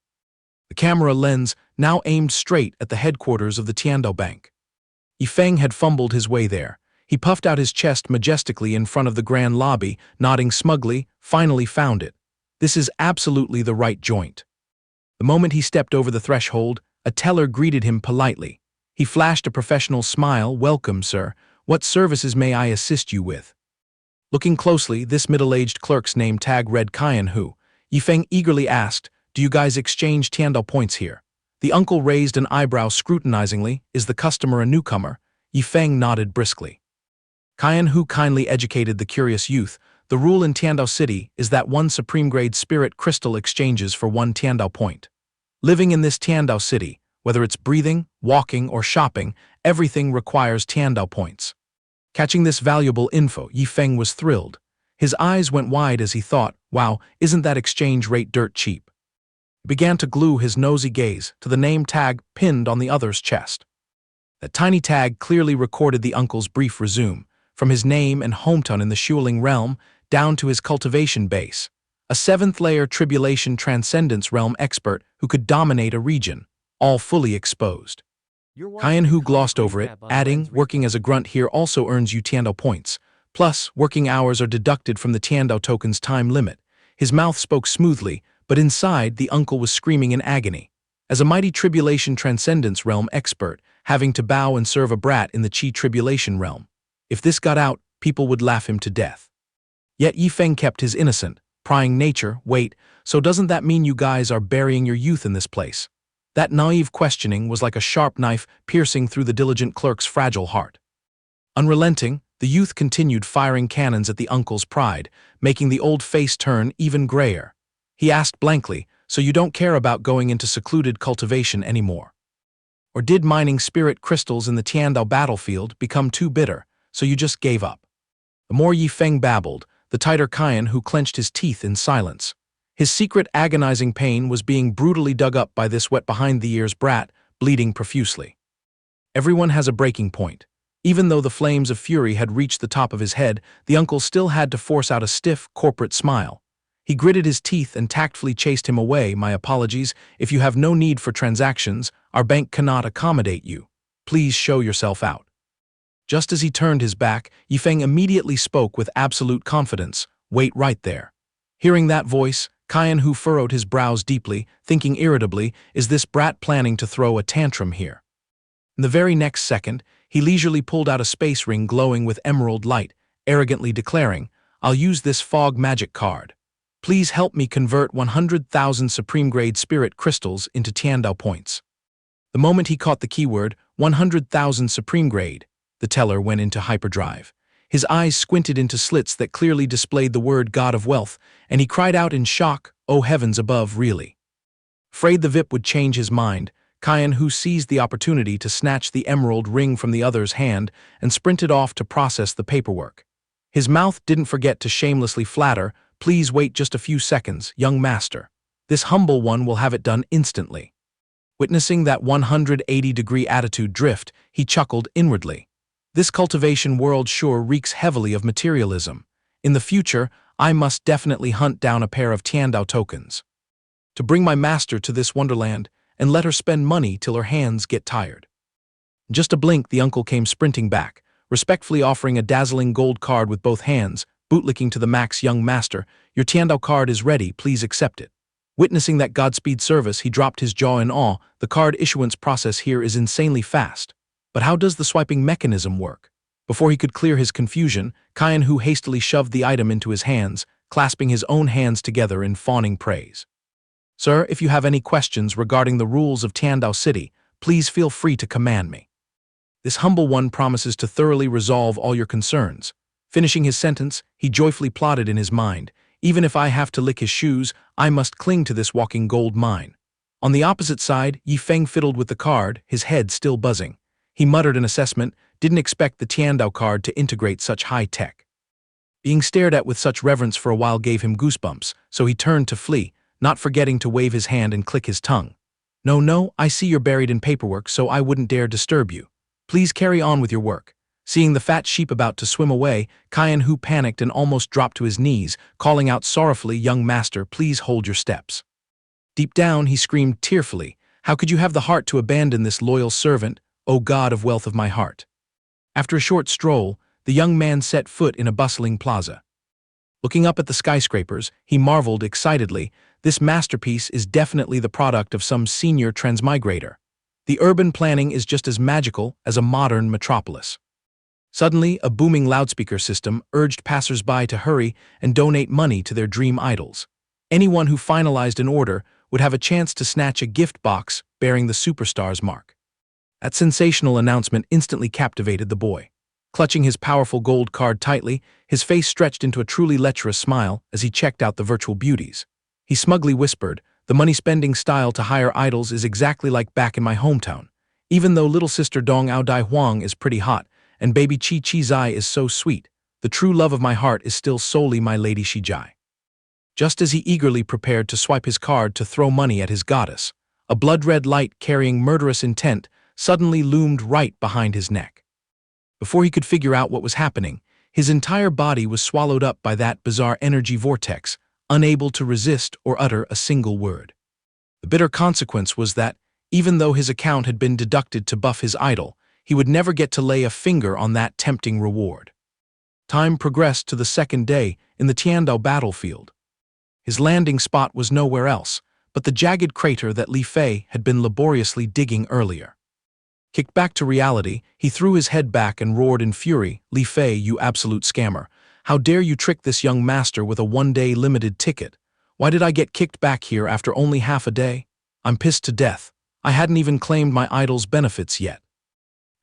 The camera lens now aimed straight at the headquarters of the Tiandao Bank. Yi Feng had fumbled his way there. He puffed out his chest majestically in front of the grand lobby, nodding smugly, "Finally found it. This is absolutely the right joint." The moment he stepped over the threshold, a teller greeted him politely. He flashed a professional smile, "Welcome, sir. What services may I assist you with?" Looking closely, this middle-aged clerk's name tag read Qianhu. Yi Feng eagerly asked, "Do you guys exchange Tiandao points here?" The uncle raised an eyebrow scrutinizingly. "Is the customer a newcomer?" Yi Feng nodded briskly. Qianhu kindly educated the curious youth. "The rule in Tiandao City is that one supreme-grade spirit crystal exchanges for 1 Tiandao point. Living in this Tiandao City, whether it's breathing, walking, or shopping, everything requires Tiandao points." Catching this valuable info, Yi Feng was thrilled. His eyes went wide as he thought, "Wow, isn't that exchange rate dirt cheap?" He began to glue his nosy gaze to the name tag pinned on the other's chest. That tiny tag clearly recorded the uncle's brief resume, from his name and hometown in the Shuling realm down to his cultivation base. A 7th-layer tribulation transcendence realm expert who could dominate a region, all fully exposed. Qianhu glossed over it, adding, "Working as a grunt here also earns you Tiandao points. Plus, working hours are deducted from the Tiandao token's time limit." His mouth spoke smoothly, but inside, the uncle was screaming in agony. As a mighty tribulation transcendence realm expert, having to bow and serve a brat in the Qi Tribulation realm. If this got out, people would laugh him to death. Yet Yi Feng kept his innocent, prying nature. "Wait, so doesn't that mean you guys are burying your youth in this place?" That naive questioning was like a sharp knife piercing through the diligent clerk's fragile heart. Unrelenting, the youth continued firing cannons at the uncle's pride, making the old face turn even grayer. He asked blankly, "So you don't care about going into secluded cultivation anymore? Or did mining spirit crystals in the Tiandao battlefield become too bitter, so you just gave up?" The more Yi Feng babbled, the tighter Qianhu clenched his teeth in silence. His secret agonizing pain was being brutally dug up by this wet-behind-the-ears brat, bleeding profusely. Everyone has a breaking point. Even though the flames of fury had reached the top of his head, the uncle still had to force out a stiff, corporate smile. He gritted his teeth and tactfully chased him away. "My apologies. If you have no need for transactions, our bank cannot accommodate you. Please show yourself out." Just as he turned his back, Yifeng immediately spoke with absolute confidence. "Wait right there." Hearing that voice, Qianhu furrowed his brows deeply, thinking irritably, is this brat planning to throw a tantrum here? In the very next second, he leisurely pulled out a space ring glowing with emerald light, arrogantly declaring, "I'll use this fog magic card. Please help me convert 100,000 supreme-grade spirit crystals into Tiandao points." The moment he caught the keyword, 100,000 supreme-grade, the teller went into hyperdrive. His eyes squinted into slits that clearly displayed the word God of Wealth, and he cried out in shock, "Oh heavens above, really?" Afraid the VIP would change his mind, Qianhu seized the opportunity to snatch the emerald ring from the other's hand and sprinted off to process the paperwork. His mouth didn't forget to shamelessly flatter, "Please wait just a few seconds, young master. This humble one will have it done instantly." Witnessing that 180-degree attitude drift, he chuckled inwardly. This cultivation world sure reeks heavily of materialism. In the future, I must definitely hunt down a pair of Tiandao tokens to bring my master to this wonderland and let her spend money till her hands get tired. In just a blink, the uncle came sprinting back, respectfully offering a dazzling gold card with both hands, bootlicking to the max. "Young master, your Tiandao card is ready, please accept it." Witnessing that Godspeed service, he dropped his jaw in awe. The card issuance process here is insanely fast. But how does the swiping mechanism work? Before he could clear his confusion, Qianhu hastily shoved the item into his hands, clasping his own hands together in fawning praise. "Sir, if you have any questions regarding the rules of Tiandao City, please feel free to command me. This humble one promises to thoroughly resolve all your concerns." Finishing his sentence, he joyfully plotted in his mind, "Even if I have to lick his shoes, I must cling to this walking gold mine." On the opposite side, Yifeng fiddled with the card, his head still buzzing. He muttered an assessment, didn't expect the Tiandao card to integrate such high tech. Being stared at with such reverence for a while gave him goosebumps, so he turned to flee, not forgetting to wave his hand and click his tongue. No, I see you're buried in paperwork, so I wouldn't dare disturb you. Please carry on with your work." Seeing the fat sheep about to swim away, Qianhu panicked and almost dropped to his knees, calling out sorrowfully, "Young master, please hold your steps." Deep down, he screamed tearfully, "How could you have the heart to abandon this loyal servant, O God of wealth of my heart?" After a short stroll, the young man set foot in a bustling plaza. Looking up at the skyscrapers, he marveled excitedly, "This masterpiece is definitely the product of some senior transmigrator. The urban planning is just as magical as a modern metropolis." Suddenly, a booming loudspeaker system urged passers-by to hurry and donate money to their dream idols. Anyone who finalized an order would have a chance to snatch a gift box bearing the superstar's mark. That sensational announcement instantly captivated the boy. Clutching his powerful gold card tightly, his face stretched into a truly lecherous smile as he checked out the virtual beauties. He smugly whispered, "The money-spending style to hire idols is exactly like back in my hometown. Even though little sister Donghua Dai Huang is pretty hot, and baby Chi Chi Zai is so sweet, the true love of my heart is still solely my lady Shijai." Just as he eagerly prepared to swipe his card to throw money at his goddess, a blood-red light carrying murderous intent suddenly loomed right behind his neck. Before he could figure out what was happening, his entire body was swallowed up by that bizarre energy vortex, unable to resist or utter a single word. The bitter consequence was that, even though his account had been deducted to buff his idol, he would never get to lay a finger on that tempting reward. Time progressed to the second day in the Tiandao battlefield. His landing spot was nowhere else but the jagged crater that Li Fei had been laboriously digging earlier. Kicked back to reality, he threw his head back and roared in fury, "Li Fei, you absolute scammer. How dare you trick this young master with a one-day limited ticket? Why did I get kicked back here after only half a day? I'm pissed to death. I hadn't even claimed my idol's benefits yet."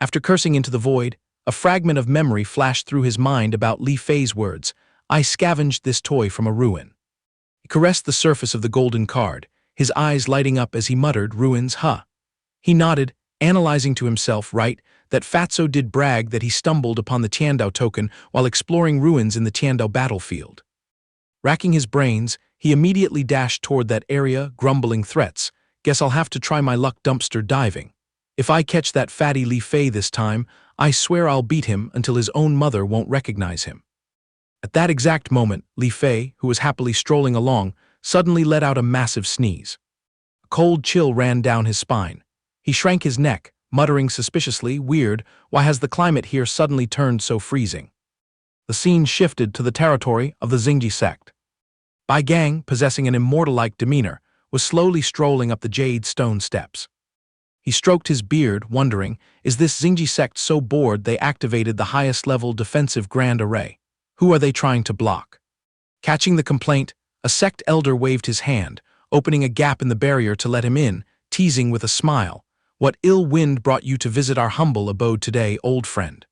After cursing into the void, a fragment of memory flashed through his mind about Li Fei's words, "I scavenged this toy from a ruin." He caressed the surface of the golden card, his eyes lighting up as he muttered, "Ruins, huh?" He nodded, analyzing to himself, right, that Fatso did brag that he stumbled upon the Tiandao token while exploring ruins in the Tiandao battlefield. Racking his brains, he immediately dashed toward that area, grumbling threats, "Guess I'll have to try my luck dumpster diving. If I catch that fatty Li Fei this time, I swear I'll beat him until his own mother won't recognize him." At that exact moment, Li Fei, who was happily strolling along, suddenly let out a massive sneeze. A cold chill ran down his spine. He shrank his neck, muttering suspiciously, "Weird, why has the climate here suddenly turned so freezing?" The scene shifted to the territory of the Xingji sect. Bai Gang, possessing an immortal-like demeanor, was slowly strolling up the jade stone steps. He stroked his beard, wondering, is this Xingji sect so bored they activated the highest-level defensive grand array? Who are they trying to block? Catching the complaint, a sect elder waved his hand, opening a gap in the barrier to let him in, teasing with a smile, "What ill wind brought you to visit our humble abode today, old friend?"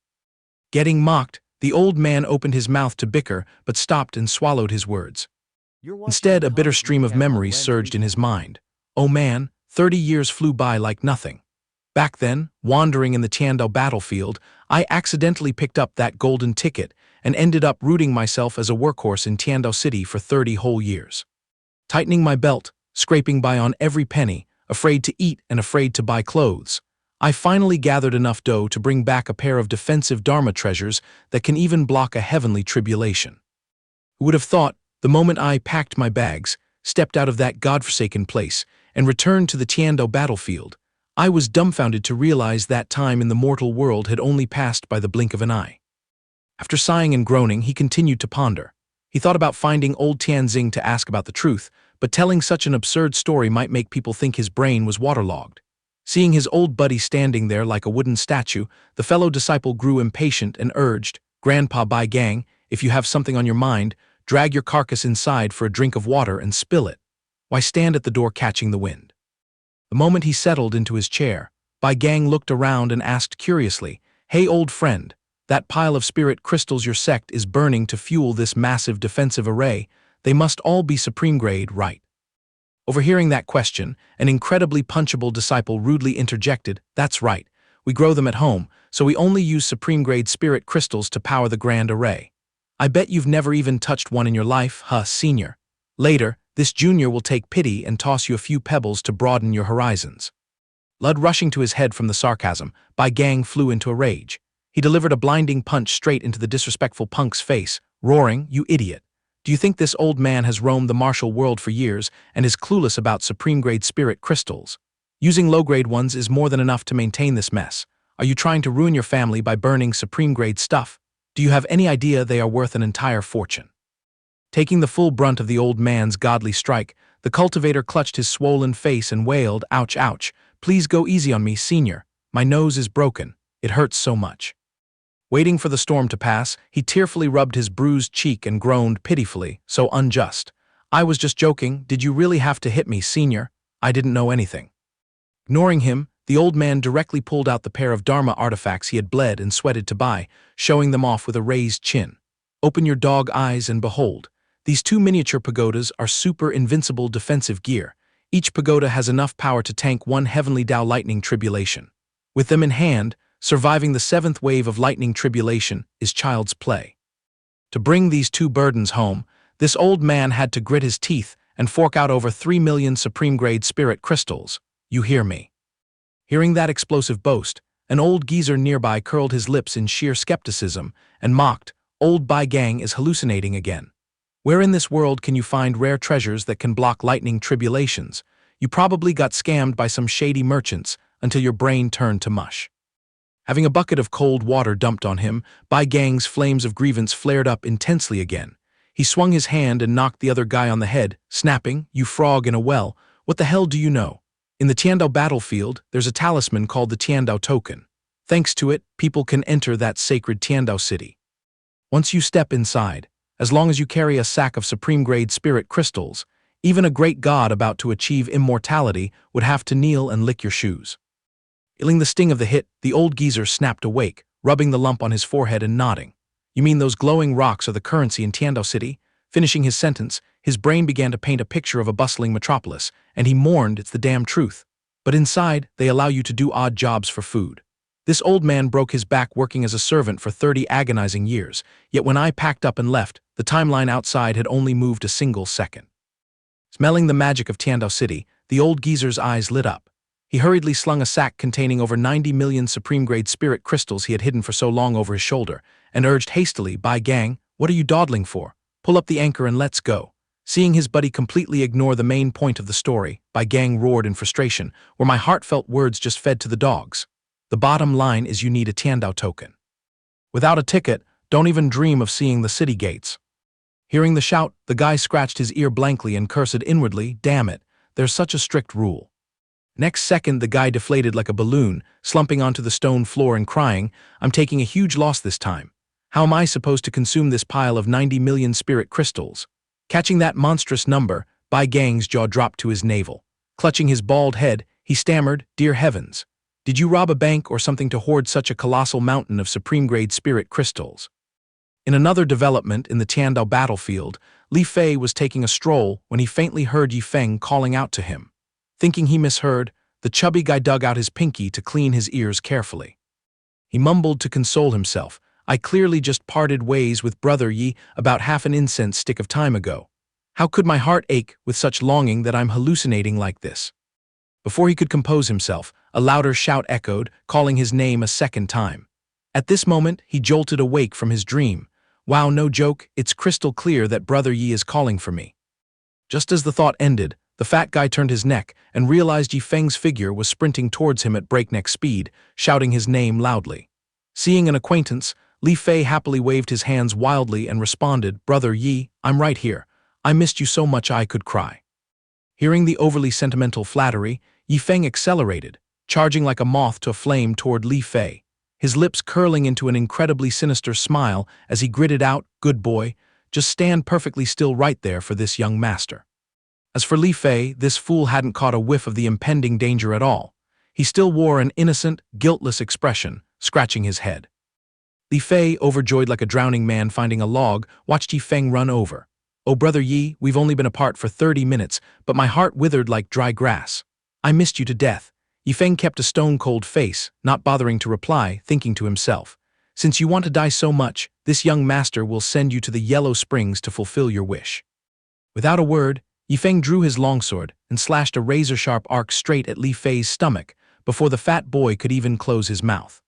Getting mocked, the old man opened his mouth to bicker but stopped and swallowed his words. Instead, a bitter stream of memories surged in his mind. Oh man, 30 years flew by like nothing. Back then, wandering in the Tiandao battlefield, I accidentally picked up that golden ticket and ended up rooting myself as a workhorse in Tiandao City for 30 whole years. Tightening my belt, scraping by on every penny, afraid to eat and afraid to buy clothes, I finally gathered enough dough to bring back a pair of defensive Dharma treasures that can even block a heavenly tribulation. Who would have thought, the moment I packed my bags, stepped out of that godforsaken place, and returned to the Tiandao battlefield, I was dumbfounded to realize that time in the mortal world had only passed by the blink of an eye. After sighing and groaning, he continued to ponder. He thought about finding old Tianxing to ask about the truth, but telling such an absurd story might make people think his brain was waterlogged. Seeing his old buddy standing there like a wooden statue, the fellow disciple grew impatient and urged, "Grandpa Bai Gang, if you have something on your mind, drag your carcass inside for a drink of water and spill it. Why stand at the door catching the wind?" The moment he settled into his chair, Bai Gang looked around and asked curiously, "Hey old friend, that pile of spirit crystals your sect is burning to fuel this massive defensive array, they must all be supreme grade, right?" Overhearing that question, an incredibly punchable disciple rudely interjected, "That's right, we grow them at home, so we only use supreme grade spirit crystals to power the grand array. I bet you've never even touched one in your life, huh, senior? Later, this junior will take pity and toss you a few pebbles to broaden your horizons." Blood rushing to his head from the sarcasm, Bai Gang flew into a rage. He delivered a blinding punch straight into the disrespectful punk's face, roaring, "You idiot. Do you think this old man has roamed the martial world for years and is clueless about supreme-grade spirit crystals? Using low-grade ones is more than enough to maintain this mess. Are you trying to ruin your family by burning supreme-grade stuff? Do you have any idea they are worth an entire fortune?" Taking the full brunt of the old man's godly strike, the cultivator clutched his swollen face and wailed, "Ouch, ouch, please go easy on me, senior. My nose is broken. It hurts so much." Waiting for the storm to pass, he tearfully rubbed his bruised cheek and groaned pitifully, "So unjust. I was just joking, did you really have to hit me, senior? I didn't know anything." Ignoring him, the old man directly pulled out the pair of Dharma artifacts he had bled and sweated to buy, showing them off with a raised chin. "Open your dog eyes and behold. These two miniature pagodas are super invincible defensive gear. Each pagoda has enough power to tank one heavenly Tao lightning tribulation. With them in hand, surviving the 7th wave of lightning tribulation is child's play." To bring these two burdens home, this old man had to grit his teeth and fork out over 3 million supreme-grade spirit crystals. You hear me? Hearing that explosive boast, an old geezer nearby curled his lips in sheer skepticism and mocked, "Old Bai Gang is hallucinating again. Where in this world can you find rare treasures that can block lightning tribulations? You probably got scammed by some shady merchants until your brain turned to mush." Having a bucket of cold water dumped on him, Bai Gang's flames of grievance flared up intensely again. He swung his hand and knocked the other guy on the head, snapping, "You frog in a well, what the hell do you know? In the Tiandao battlefield, there's a talisman called the Tiandao token. Thanks to it, people can enter that sacred Tiandao city. Once you step inside, as long as you carry a sack of supreme-grade spirit crystals, even a great god about to achieve immortality would have to kneel and lick your shoes." Feeling the sting of the hit, the old geezer snapped awake, rubbing the lump on his forehead and nodding. "You mean those glowing rocks are the currency in Tiandao City?" Finishing his sentence, his brain began to paint a picture of a bustling metropolis, and he mourned, "It's the damn truth. But inside, they allow you to do odd jobs for food. This old man broke his back working as a servant for 30 agonizing years, yet when I packed up and left, the timeline outside had only moved a single second." Smelling the magic of Tiandao City, the old geezer's eyes lit up. He hurriedly slung a sack containing over 90 million supreme-grade spirit crystals he had hidden for so long over his shoulder, and urged hastily, "Bai Gang, What are you dawdling for? Pull up the anchor and let's go." Seeing his buddy completely ignore the main point of the story, Bai Gang roared in frustration, where my heartfelt words just fed to the dogs. "The bottom line is you need a Tiandao token. Without a ticket, don't even dream of seeing the city gates." Hearing the shout, the guy scratched his ear blankly and cursed inwardly, "Damn it, there's such a strict rule." Next second, the guy deflated like a balloon, slumping onto the stone floor and crying, "I'm taking a huge loss this time. How am I supposed to consume this pile of 90 million spirit crystals?" Catching that monstrous number, Bai Gang's jaw dropped to his navel. Clutching his bald head, he stammered, "Dear heavens. Did you rob a bank or something to hoard such a colossal mountain of supreme-grade spirit crystals?" In another development in the Tiandao battlefield, Li Fei was taking a stroll when he faintly heard Yi Feng calling out to him. Thinking he misheard, the chubby guy dug out his pinky to clean his ears carefully. He mumbled to console himself, "I clearly just parted ways with Brother Yi about half an incense stick of time ago. How could my heart ache with such longing that I'm hallucinating like this?" Before he could compose himself, a louder shout echoed, calling his name a second time. At this moment, he jolted awake from his dream. "Wow, no joke, it's crystal clear that Brother Yi is calling for me." Just as the thought ended, the fat guy turned his neck and realized Yi Feng's figure was sprinting towards him at breakneck speed, shouting his name loudly. Seeing an acquaintance, Li Fei happily waved his hands wildly and responded, "Brother Yi, I'm right here. I missed you so much I could cry." Hearing the overly sentimental flattery, Yi Feng accelerated, charging like a moth to a flame toward Li Fei, his lips curling into an incredibly sinister smile as he gritted out, "Good boy, just stand perfectly still right there for this young master." As for Li Fei, this fool hadn't caught a whiff of the impending danger at all. He still wore an innocent, guiltless expression, scratching his head. Li Fei, overjoyed like a drowning man finding a log, watched Yi Feng run over. "Oh, Brother Yi, we've only been apart for 30 minutes, but my heart withered like dry grass. I missed you to death." Yi Feng kept a stone-cold face, not bothering to reply, thinking to himself, "Since you want to die so much, this young master will send you to the Yellow Springs to fulfill your wish." Without a word, Yi Feng drew his longsword and slashed a razor-sharp arc straight at Li Fei's stomach before the fat boy could even close his mouth.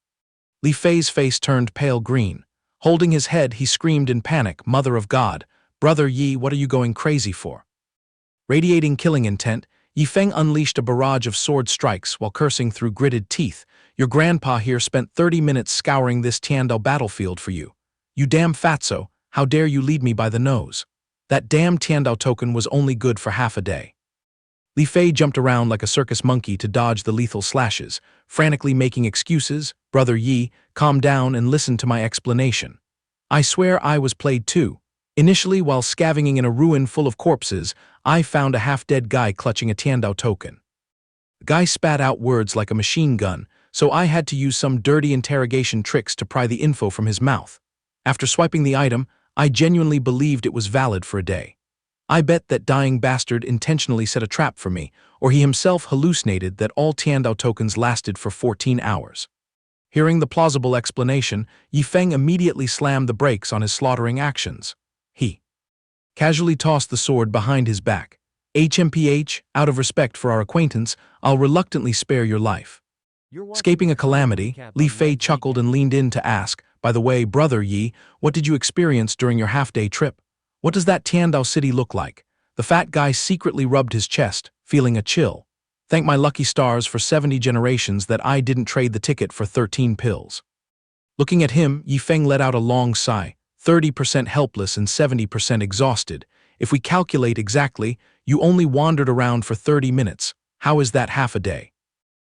Li Fei's face turned pale green. Holding his head, he screamed in panic, "Mother of God, Brother Yi, what are you going crazy for?" Radiating killing intent, Yi Feng unleashed a barrage of sword strikes while cursing through gritted teeth. "Your grandpa here spent 30 minutes scouring this Tiandao battlefield for you. You damn fatso, how dare you lead me by the nose? That damn Tiandao token was only good for half a day." Li Fei jumped around like a circus monkey to dodge the lethal slashes, frantically making excuses. "Brother Yi, calm down and listen to my explanation. I swear I was played too. Initially, while scavenging in a ruin full of corpses, I found a half-dead guy clutching a Tiandao token. The guy spat out words like a machine gun, so I had to use some dirty interrogation tricks to pry the info from his mouth. After swiping the item, I genuinely believed it was valid for a day. I bet that dying bastard intentionally set a trap for me, or he himself hallucinated that all Tiandao tokens lasted for 14 hours. Hearing the plausible explanation, Yi Feng immediately slammed the brakes on his slaughtering actions. He casually tossed the sword behind his back. "HMPH, out of respect for our acquaintance, I'll reluctantly spare your life." Escaping a calamity, Li Fei chuckled and leaned in to ask, "By the way, Brother Yi, what did you experience during your half-day trip? What does that Tiandao city look like?" The fat guy secretly rubbed his chest, feeling a chill. "Thank my lucky stars for 70 generations that I didn't trade the ticket for 13 pills." Looking at him, Yi Feng let out a long sigh, 30% helpless and 70% exhausted. "If we calculate exactly, you only wandered around for 30 minutes. How is that half a day?"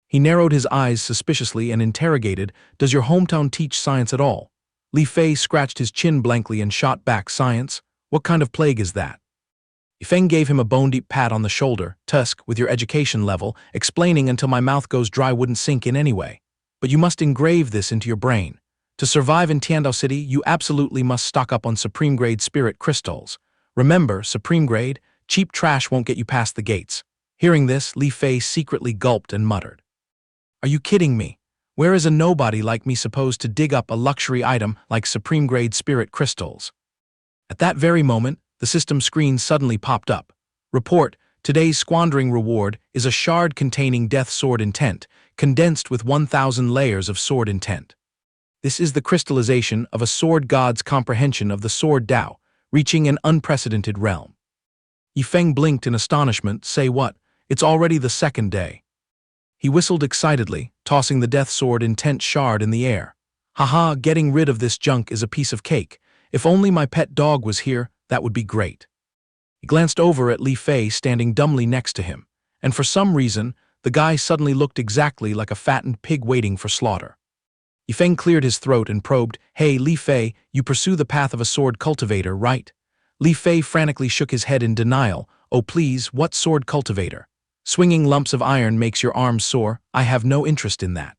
He narrowed his eyes suspiciously and interrogated, "Does your hometown teach science at all?" Li Fei scratched his chin blankly and shot back, "Science? What kind of plague is that?" Yi Feng gave him a bone-deep pat on the shoulder. "Tusk, with your education level, explaining until my mouth goes dry wouldn't sink in anyway. But you must engrave this into your brain. To survive in Tiandao City, you absolutely must stock up on supreme-grade spirit crystals. Remember, supreme-grade, cheap trash won't get you past the gates." Hearing this, Li Fei secretly gulped and muttered, "Are you kidding me? Where is a nobody like me supposed to dig up a luxury item like supreme-grade spirit crystals?" At that very moment, the system screen suddenly popped up. "Report, today's squandering reward is a shard containing death sword intent, condensed with 1,000 layers of sword intent." This is the crystallization of a sword god's comprehension of the sword Tao, reaching an unprecedented realm. Yifeng blinked in astonishment. Say what? It's already the second day. He whistled excitedly, tossing the death sword intent shard in the air. Haha, getting rid of this junk is a piece of cake. If only my pet dog was here, that would be great. He glanced over at Li Fei standing dumbly next to him, and for some reason, the guy suddenly looked exactly like a fattened pig waiting for slaughter. Yifeng cleared his throat and probed, Hey, Li Fei, you pursue the path of a sword cultivator, right? Li Fei frantically shook his head in denial. Oh please, what sword cultivator? Swinging lumps of iron makes your arms sore. I have no interest in that.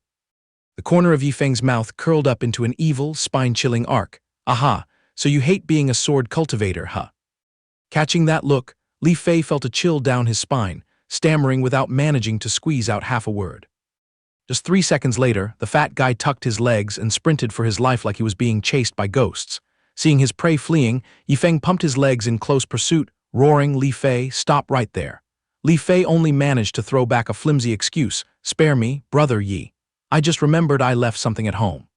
The corner of Yifeng's mouth curled up into an evil, spine-chilling arc. Aha, so you hate being a sword cultivator, huh? Catching that look, Li Fei felt a chill down his spine, stammering without managing to squeeze out half a word. Just 3 seconds later, the fat guy tucked his legs and sprinted for his life like he was being chased by ghosts. Seeing his prey fleeing, Yifeng pumped his legs in close pursuit, roaring, Li Fei, stop right there. Li Fei only managed to throw back a flimsy excuse, spare me, brother Yi. I just remembered I left something at home.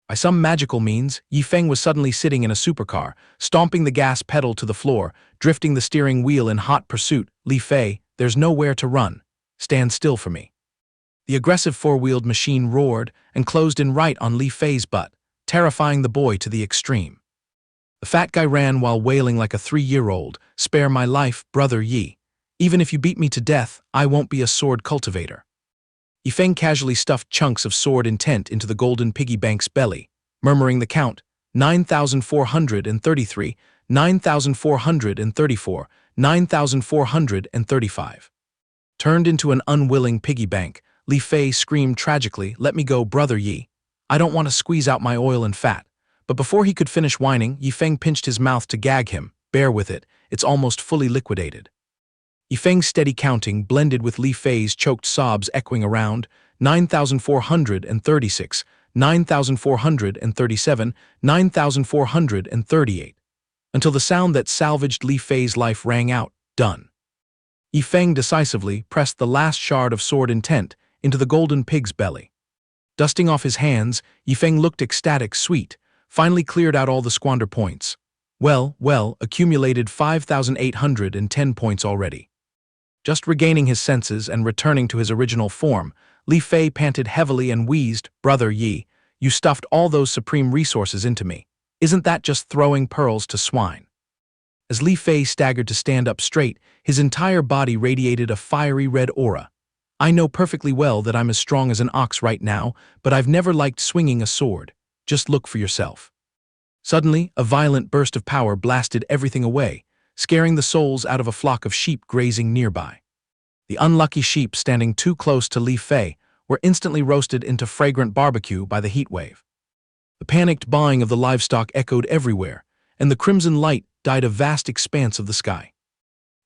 By some magical means, Yifeng was suddenly sitting in a supercar, stomping the gas pedal to the floor, drifting the steering wheel in hot pursuit. Li Fei, there's nowhere to run. Stand still for me. The aggressive four-wheeled machine roared and closed in right on Li Fei's butt, terrifying the boy to the extreme. The fat guy ran while wailing like a 3-year-old, spare my life, brother Yi. Even if you beat me to death, I won't be a sword cultivator. Yifeng casually stuffed chunks of sword intent into the golden piggy bank's belly, murmuring the count, 9,433, 9,434, 9,435. Turned into an unwilling piggy bank, Li Fei screamed tragically, let me go, brother Yi. I don't want to squeeze out my oil and fat. But before he could finish whining, Yifeng pinched his mouth to gag him. Bear with it, it's almost fully liquidated. Yifeng's steady counting blended with Li Fei's choked sobs echoing around, 9,436, 9,437, 9,438, until the sound that salvaged Li Fei's life rang out, done. Yifeng decisively pressed the last shard of sword intent into the golden pig's belly. Dusting off his hands, Yifeng looked ecstatic, sweet, finally cleared out all the squander points. Well, accumulated 5,810 points already. Just regaining his senses and returning to his original form, Li Fei panted heavily and wheezed, brother Yi, you stuffed all those supreme resources into me. Isn't that just throwing pearls to swine? As Li Fei staggered to stand up straight, his entire body radiated a fiery red aura. I know perfectly well that I'm as strong as an ox right now, but I've never liked swinging a sword. Just look for yourself. Suddenly, a violent burst of power blasted everything away, scaring the souls out of a flock of sheep grazing nearby. The unlucky sheep standing too close to Li Fei were instantly roasted into fragrant barbecue by the heat wave. The panicked baaing of the livestock echoed everywhere, and the crimson light dyed a vast expanse of the sky.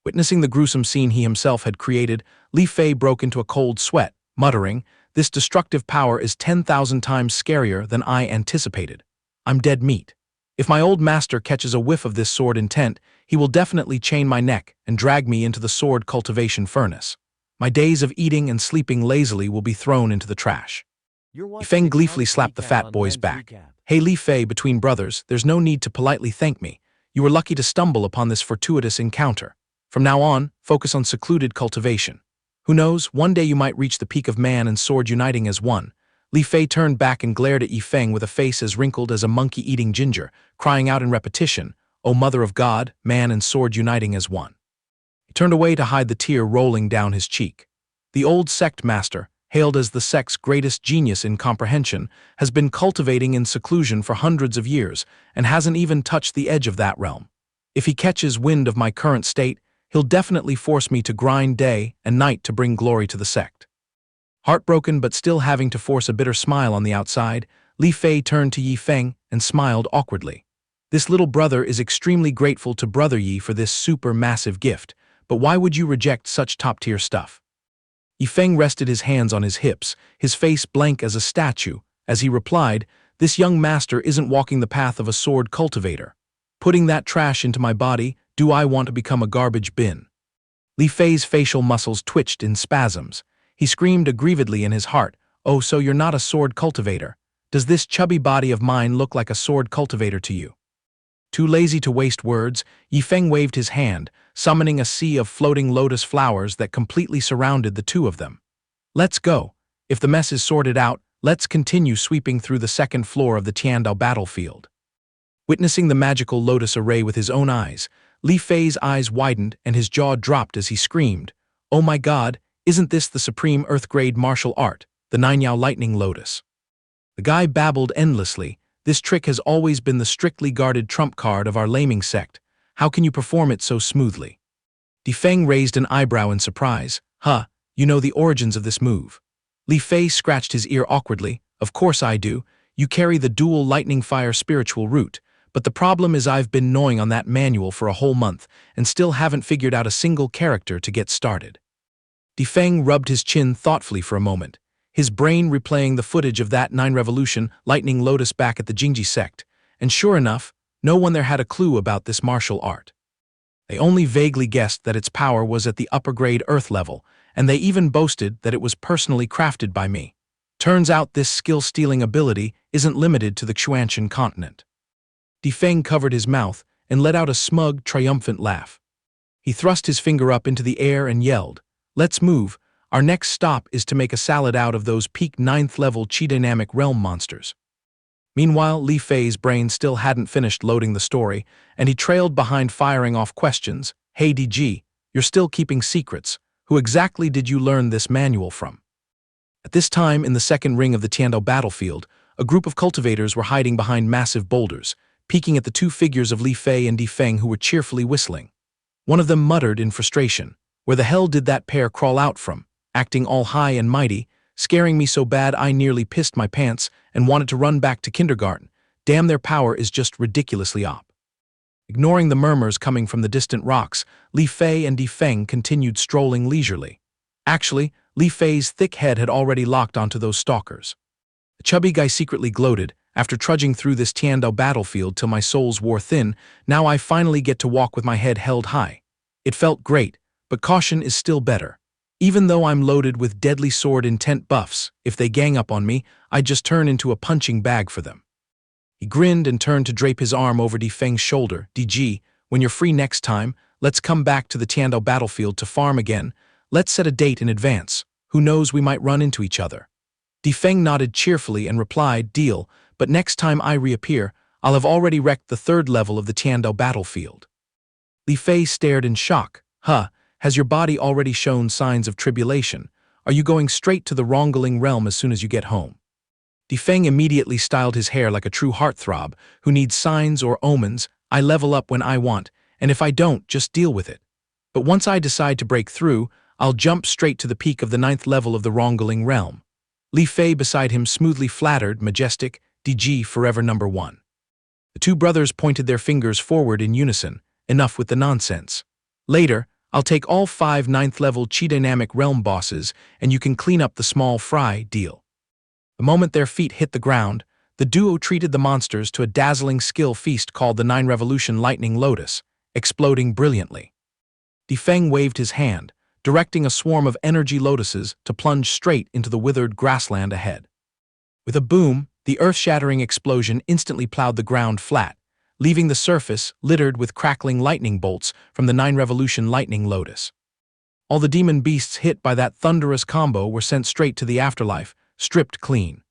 Witnessing the gruesome scene he himself had created, Li Fei broke into a cold sweat, muttering, this destructive power is 10,000 times scarier than I anticipated. I'm dead meat. If my old master catches a whiff of this sword intent, he will definitely chain my neck and drag me into the sword cultivation furnace. My days of eating and sleeping lazily will be thrown into the trash. Yifeng gleefully slapped the fat boy's back. Hey Li Fei, between brothers, there's no need to politely thank me. You were lucky to stumble upon this fortuitous encounter. From now on, focus on secluded cultivation. Who knows, one day you might reach the peak of man and sword uniting as one. Li Fei turned back and glared at Yifeng with a face as wrinkled as a monkey eating ginger, crying out in repetition, O Mother of God, man and sword uniting as one. He turned away to hide the tear rolling down his cheek. The old sect master, hailed as the sect's greatest genius in comprehension, has been cultivating in seclusion for hundreds of years and hasn't even touched the edge of that realm. If he catches wind of my current state, he'll definitely force me to grind day and night to bring glory to the sect. Heartbroken but still having to force a bitter smile on the outside, Li Fei turned to Yifeng and smiled awkwardly. This little brother is extremely grateful to brother Yi for this super massive gift, but why would you reject such top-tier stuff? Yifeng rested his hands on his hips, his face blank as a statue, as he replied, this young master isn't walking the path of a sword cultivator. Putting that trash into my body, do I want to become a garbage bin? Li Fei's facial muscles twitched in spasms. He screamed aggrievedly in his heart, oh, so you're not a sword cultivator. Does this chubby body of mine look like a sword cultivator to you? Too lazy to waste words, Yifeng waved his hand, summoning a sea of floating lotus flowers that completely surrounded the two of them. Let's go. If the mess is sorted out, let's continue sweeping through the second floor of the Tiandao battlefield. Witnessing the magical lotus array with his own eyes, Li Fei's eyes widened and his jaw dropped as he screamed, "Oh my god, isn't this the supreme earth-grade martial art, the Ninyao lightning lotus?" The guy babbled endlessly. "This trick has always been the strictly guarded trump card of our laming sect. How can you perform it so smoothly?" Difeng raised an eyebrow in surprise. "Huh, you know the origins of this move." Li Fei scratched his ear awkwardly. "Of course I do. You carry the dual lightning fire spiritual root. But the problem is I've been gnawing on that manual for a whole month and still haven't figured out a single character to get started." Difeng rubbed his chin thoughtfully for a moment, his brain replaying the footage of that 9 Revolution lightning lotus back at the Jingji sect, and sure enough, no one there had a clue about this martial art. They only vaguely guessed that its power was at the upper-grade earth level, and they even boasted that it was personally crafted by me. Turns out this skill-stealing ability isn't limited to the Xianxia continent. Difeng covered his mouth and let out a smug, triumphant laugh. He thrust his finger up into the air and yelled, "Let's move. Our next stop is to make a salad out of those peak 9th-level Chi-dynamic realm monsters." Meanwhile, Li Fei's brain still hadn't finished loading the story, and he trailed behind firing off questions. "Hey DG, you're still keeping secrets. Who exactly did you learn this manual from?" At this time in the second ring of the Tiandao battlefield, a group of cultivators were hiding behind massive boulders, peeking at the two figures of Li Fei and Difeng who were cheerfully whistling. One of them muttered in frustration, "Where the hell did that pair crawl out from, acting all high and mighty, scaring me so bad I nearly pissed my pants and wanted to run back to kindergarten. Damn, their power is just ridiculously op." Ignoring the murmurs coming from the distant rocks, Li Fei and Difeng continued strolling leisurely. Actually, Li Fei's thick head had already locked onto those stalkers. The chubby guy secretly gloated, "After trudging through this Tiandao battlefield till my soles wore thin, now I finally get to walk with my head held high. It felt great, but caution is still better. Even though I'm loaded with deadly sword intent buffs, if they gang up on me, I just turn into a punching bag for them." He grinned and turned to drape his arm over Difeng's shoulder. "DG, when you're free next time, let's come back to the Tiandao battlefield to farm again. Let's set a date in advance. Who knows, we might run into each other." Difeng nodded cheerfully and replied, "Deal, but next time I reappear, I'll have already wrecked the 3rd level of the Tiandao battlefield." Li Fei stared in shock. "Huh, has your body already shown signs of tribulation? Are you going straight to the wrongling realm as soon as you get home?" Difeng immediately styled his hair like a true heartthrob, who needs signs or omens. "I level up when I want, and if I don't, just deal with it. But once I decide to break through, I'll jump straight to the peak of the 9th level of the wrongling realm." Li Fei beside him smoothly flattered, majestic, "DG forever #1. The two brothers pointed their fingers forward in unison. "Enough with the nonsense. Later, I'll take all 5 9th-level Chi-dynamic realm bosses and you can clean up the small fry. Deal." The moment their feet hit the ground, the duo treated the monsters to a dazzling skill feast called the 9 Revolution Lightning Lotus, exploding brilliantly. Difeng waved his hand, directing a swarm of energy lotuses to plunge straight into the withered grassland ahead. With a boom, the earth-shattering explosion instantly plowed the ground flat, leaving the surface littered with crackling lightning bolts from the 9 Revolution Lightning Lotus. All the demon beasts hit by that thunderous combo were sent straight to the afterlife, stripped clean.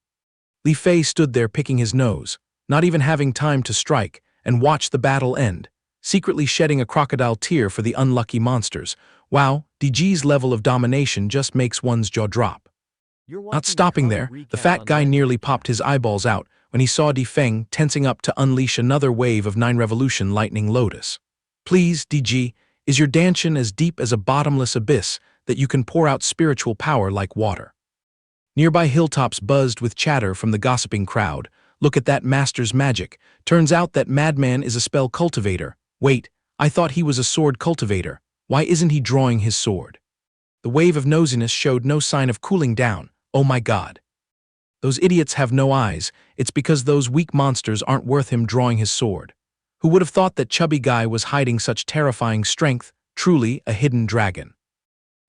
Li Fei stood there picking his nose, not even having time to strike, and watched the battle end, secretly shedding a crocodile tear for the unlucky monsters. Wow, DG's level of domination just makes one's jaw drop. Not stopping there, the fat guy nearly popped his eyeballs out when he saw Difeng tensing up to unleash another wave of 9 Revolution Lightning Lotus. "Please, DG, is your danshin as deep as a bottomless abyss that you can pour out spiritual power like water?" Nearby hilltops buzzed with chatter from the gossiping crowd. "Look at that master's magic. Turns out that madman is a spell cultivator. Wait, I thought he was a sword cultivator. Why isn't he drawing his sword?" The wave of nosiness showed no sign of cooling down. "Oh my god. Those idiots have no eyes. It's because those weak monsters aren't worth him drawing his sword. Who would have thought that chubby guy was hiding such terrifying strength, truly a hidden dragon?"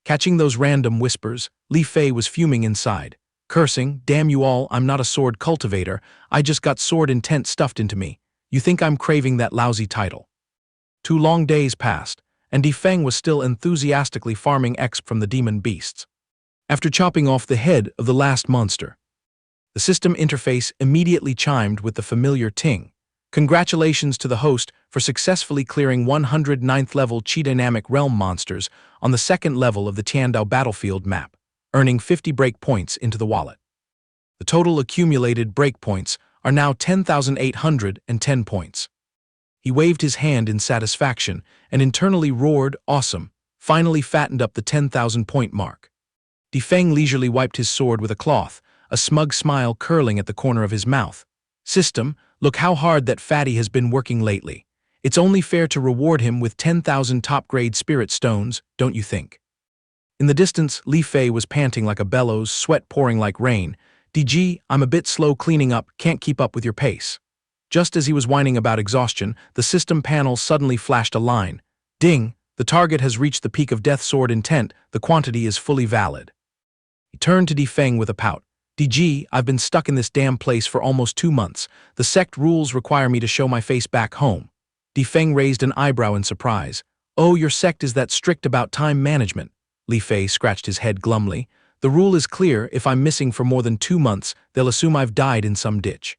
Catching those random whispers, Li Fei was fuming inside. cursing, "Damn you all, I'm not a sword cultivator, I just got sword intent stuffed into me. You think I'm craving that lousy title?" 2 long days passed, and Difeng was still enthusiastically farming exp from the demon beasts. After chopping off the head of the last monster, the system interface immediately chimed with the familiar ting. "Congratulations to the host for successfully clearing 109th level Chi Dynamic Realm monsters on the second level of the Tiandao battlefield map, earning 50 break points into the wallet. The total accumulated break points are now 10,810 points." He waved his hand in satisfaction and internally roared, "Awesome, finally fattened up the 10,000 point mark." Difeng leisurely wiped his sword with a cloth, a smug smile curling at the corner of his mouth. "System, look how hard that fatty has been working lately. It's only fair to reward him with 10,000 top-grade spirit stones, don't you think?" In the distance, Li Fei was panting like a bellows, sweat pouring like rain. "DG, I'm a bit slow cleaning up, can't keep up with your pace." Just as he was whining about exhaustion, the system panel suddenly flashed a line. "Ding, the target has reached the peak of Death Sword intent, the quantity is fully valid." He turned to Difeng with a pout. "DG, I've been stuck in this damn place for almost 2 months. The sect rules require me to show my face back home." Difeng raised an eyebrow in surprise. "Oh, your sect is that strict about time management." Li Fei scratched his head glumly. "The rule is clear, if I'm missing for more than 2 months, they'll assume I've died in some ditch."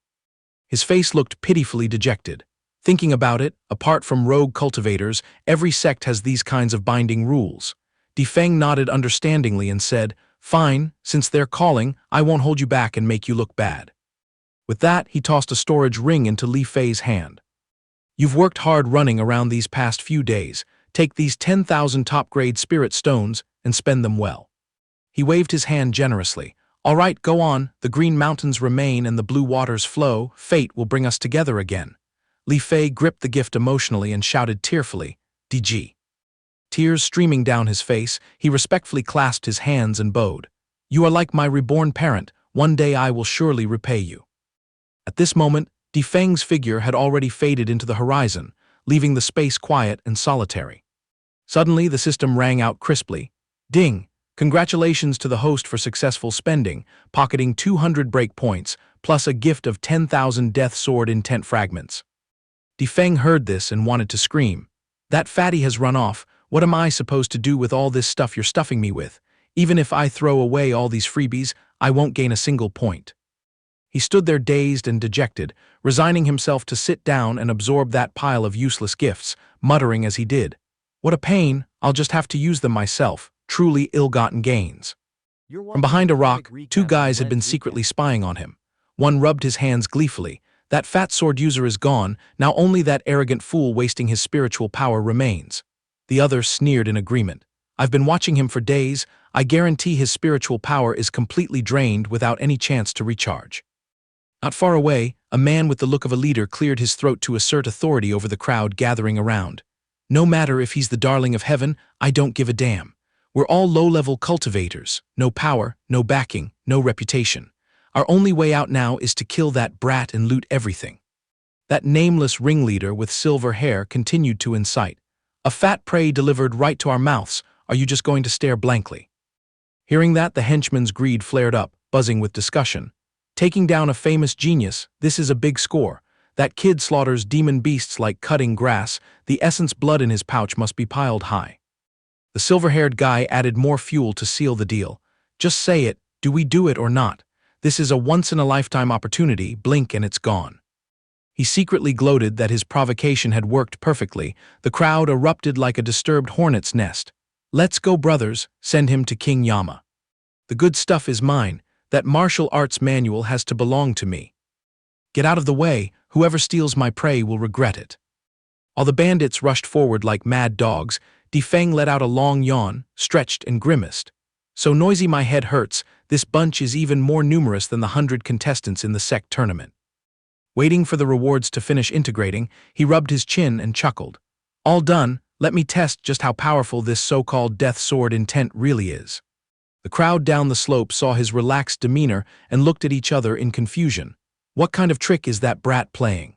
His face looked pitifully dejected. Thinking about it, apart from rogue cultivators, every sect has these kinds of binding rules. Difeng nodded understandingly and said, "Fine, since they're calling, I won't hold you back and make you look bad." With that, he tossed a storage ring into Li Fei's hand. "You've worked hard running around these past few days. Take these 10,000 top-grade spirit stones and spend them well." He waved his hand generously. "All right, go on, the green mountains remain and the blue waters flow, fate will bring us together again." Li Fei gripped the gift emotionally and shouted tearfully, "DG." Tears streaming down his face, he respectfully clasped his hands and bowed. "You are like my reborn parent, one day I will surely repay you." At this moment, Difeng's figure had already faded into the horizon, leaving the space quiet and solitary. Suddenly, the system rang out crisply. "Ding! Congratulations to the host for successful spending, pocketing 200 break points, plus a gift of 10,000 Death Sword intent fragments." Difeng heard this and wanted to scream. "That fatty has run off. What am I supposed to do with all this stuff you're stuffing me with? Even if I throw away all these freebies, I won't gain a single point." He stood there dazed and dejected, resigning himself to sit down and absorb that pile of useless gifts, muttering as he did, "What a pain, I'll just have to use them myself, truly ill-gotten gains." From behind a rock, 2 guys had been secretly spying on him. One rubbed his hands gleefully. "That fat sword user is gone, now only that arrogant fool wasting his spiritual power remains." The other sneered in agreement. "I've been watching him for days, I guarantee his spiritual power is completely drained without any chance to recharge." Not far away, a man with the look of a leader cleared his throat to assert authority over the crowd gathering around. "No matter if he's the darling of heaven, I don't give a damn. We're all low-level cultivators, no power, no backing, no reputation. Our only way out now is to kill that brat and loot everything." That nameless ringleader with silver hair continued to incite. "A fat prey delivered right to our mouths, are you just going to stare blankly?" Hearing that, the henchman's greed flared up, buzzing with discussion. "Taking down a famous genius, this is a big score. That kid slaughters demon beasts like cutting grass, the essence blood in his pouch must be piled high." The silver-haired guy added more fuel to seal the deal. "Just say it, do we do it or not? This is a once-in-a-lifetime opportunity, blink and it's gone." He secretly gloated that his provocation had worked perfectly. The crowd erupted like a disturbed hornet's nest. "Let's go, brothers, send him to King Yama. The good stuff is mine, that martial arts manual has to belong to me. Get out of the way, whoever steals my prey will regret it." While the bandits rushed forward like mad dogs, Difeng let out a long yawn, stretched and grimaced. "So noisy my head hurts, this bunch is even more numerous than the 100 contestants in the sect tournament." Waiting for the rewards to finish integrating, he rubbed his chin and chuckled. "All done, let me test just how powerful this so-called Death Sword intent really is." The crowd down the slope saw his relaxed demeanor and looked at each other in confusion. What kind of trick is that brat playing?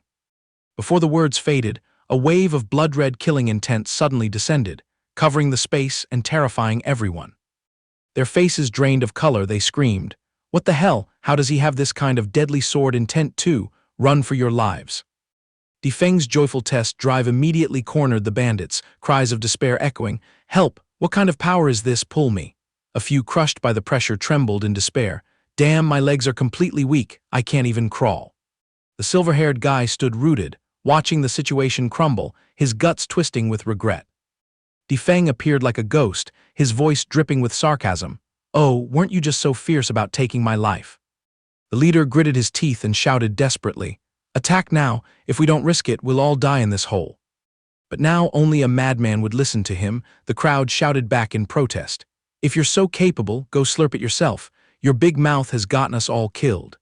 Before the words faded, a wave of blood-red killing intent suddenly descended, covering the space and terrifying everyone. Their faces drained of color, they screamed, What the hell? How does he have this kind of deadly sword intent too? Run for your lives. Difeng's joyful test drive immediately cornered the bandits, cries of despair echoing, "Help! What kind of power is this? Pull me." A few crushed by the pressure trembled in despair. "Damn, my legs are completely weak, I can't even crawl." The silver-haired guy stood rooted, watching the situation crumble, his guts twisting with regret. Difeng appeared like a ghost, his voice dripping with sarcasm. "Oh, weren't you just so fierce about taking my life?" The leader gritted his teeth and shouted desperately, "Attack now, if we don't risk it, we'll all die in this hole." But now only a madman would listen to him, the crowd shouted back in protest. "If you're so capable, go slurp it yourself. Your big mouth has gotten us all killed."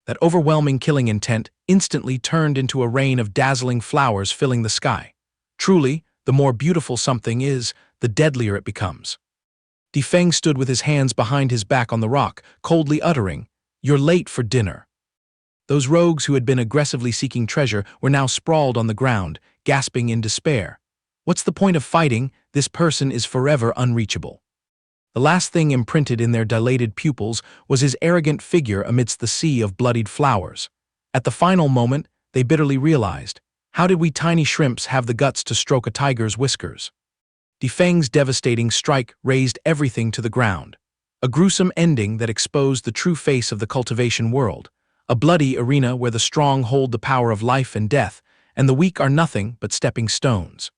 That overwhelming killing intent instantly turned into a rain of dazzling flowers filling the sky. Truly, the more beautiful something is, the deadlier it becomes. Difeng stood with his hands behind his back on the rock, coldly uttering, "You're late for dinner." Those rogues who had been aggressively seeking treasure were now sprawled on the ground, gasping in despair. What's the point of fighting? This person is forever unreachable. The last thing imprinted in their dilated pupils was his arrogant figure amidst the sea of bloodied flowers. At the final moment, they bitterly realized, how did we tiny shrimps have the guts to stroke a tiger's whiskers? Difeng's devastating strike razed everything to the ground. A gruesome ending that exposed the true face of the cultivation world. A bloody arena where the strong hold the power of life and death, and the weak are nothing but stepping stones.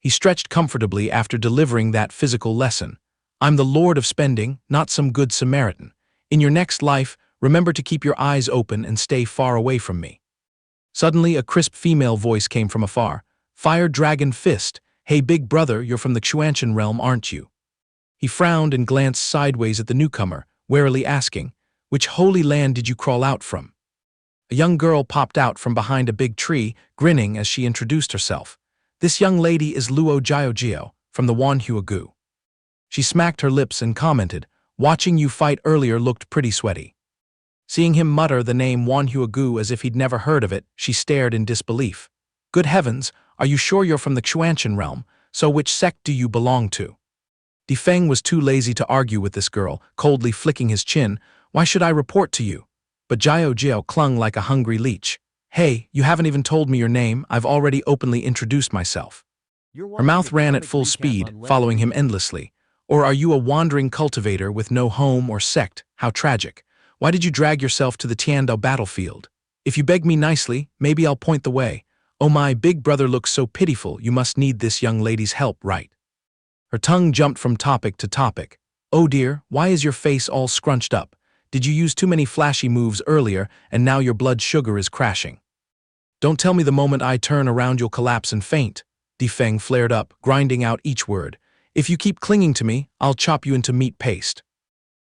He stretched comfortably after delivering that physical lesson. "I'm the Lord of spending, not some good Samaritan. In your next life, remember to keep your eyes open and stay far away from me." Suddenly, a crisp female voice came from afar. "Fire Dragon Fist, hey big brother, you're from the Xianxia realm, aren't you?" He frowned and glanced sideways at the newcomer, warily asking, "Which holy land did you crawl out from?" A young girl popped out from behind a big tree, grinning as she introduced herself. "This young lady is Luo Jiao from the Wanhua. She smacked her lips and commented, "Watching you fight earlier looked pretty sweaty." Seeing him mutter the name Wanhua as if he'd never heard of it, she stared in disbelief. "Good heavens, are you sure you're from the Xianxia realm? So which sect do you belong to?" Difeng was too lazy to argue with this girl, coldly flicking his chin. "Why should I report to you?" But Jiao clung like a hungry leech. "Hey, you haven't even told me your name, I've already openly introduced myself." Her mouth ran at full speed, following him endlessly. "Or are you a wandering cultivator with no home or sect? How tragic. Why did you drag yourself to the Tiandao battlefield? If you beg me nicely, maybe I'll point the way. Oh my, big brother looks so pitiful, you must need this young lady's help, right?" Her tongue jumped from topic to topic. "Oh dear, why is your face all scrunched up? Did you use too many flashy moves earlier and now your blood sugar is crashing? Don't tell me the moment I turn around you'll collapse and faint." Difeng flared up, grinding out each word. "If you keep clinging to me, I'll chop you into meat paste."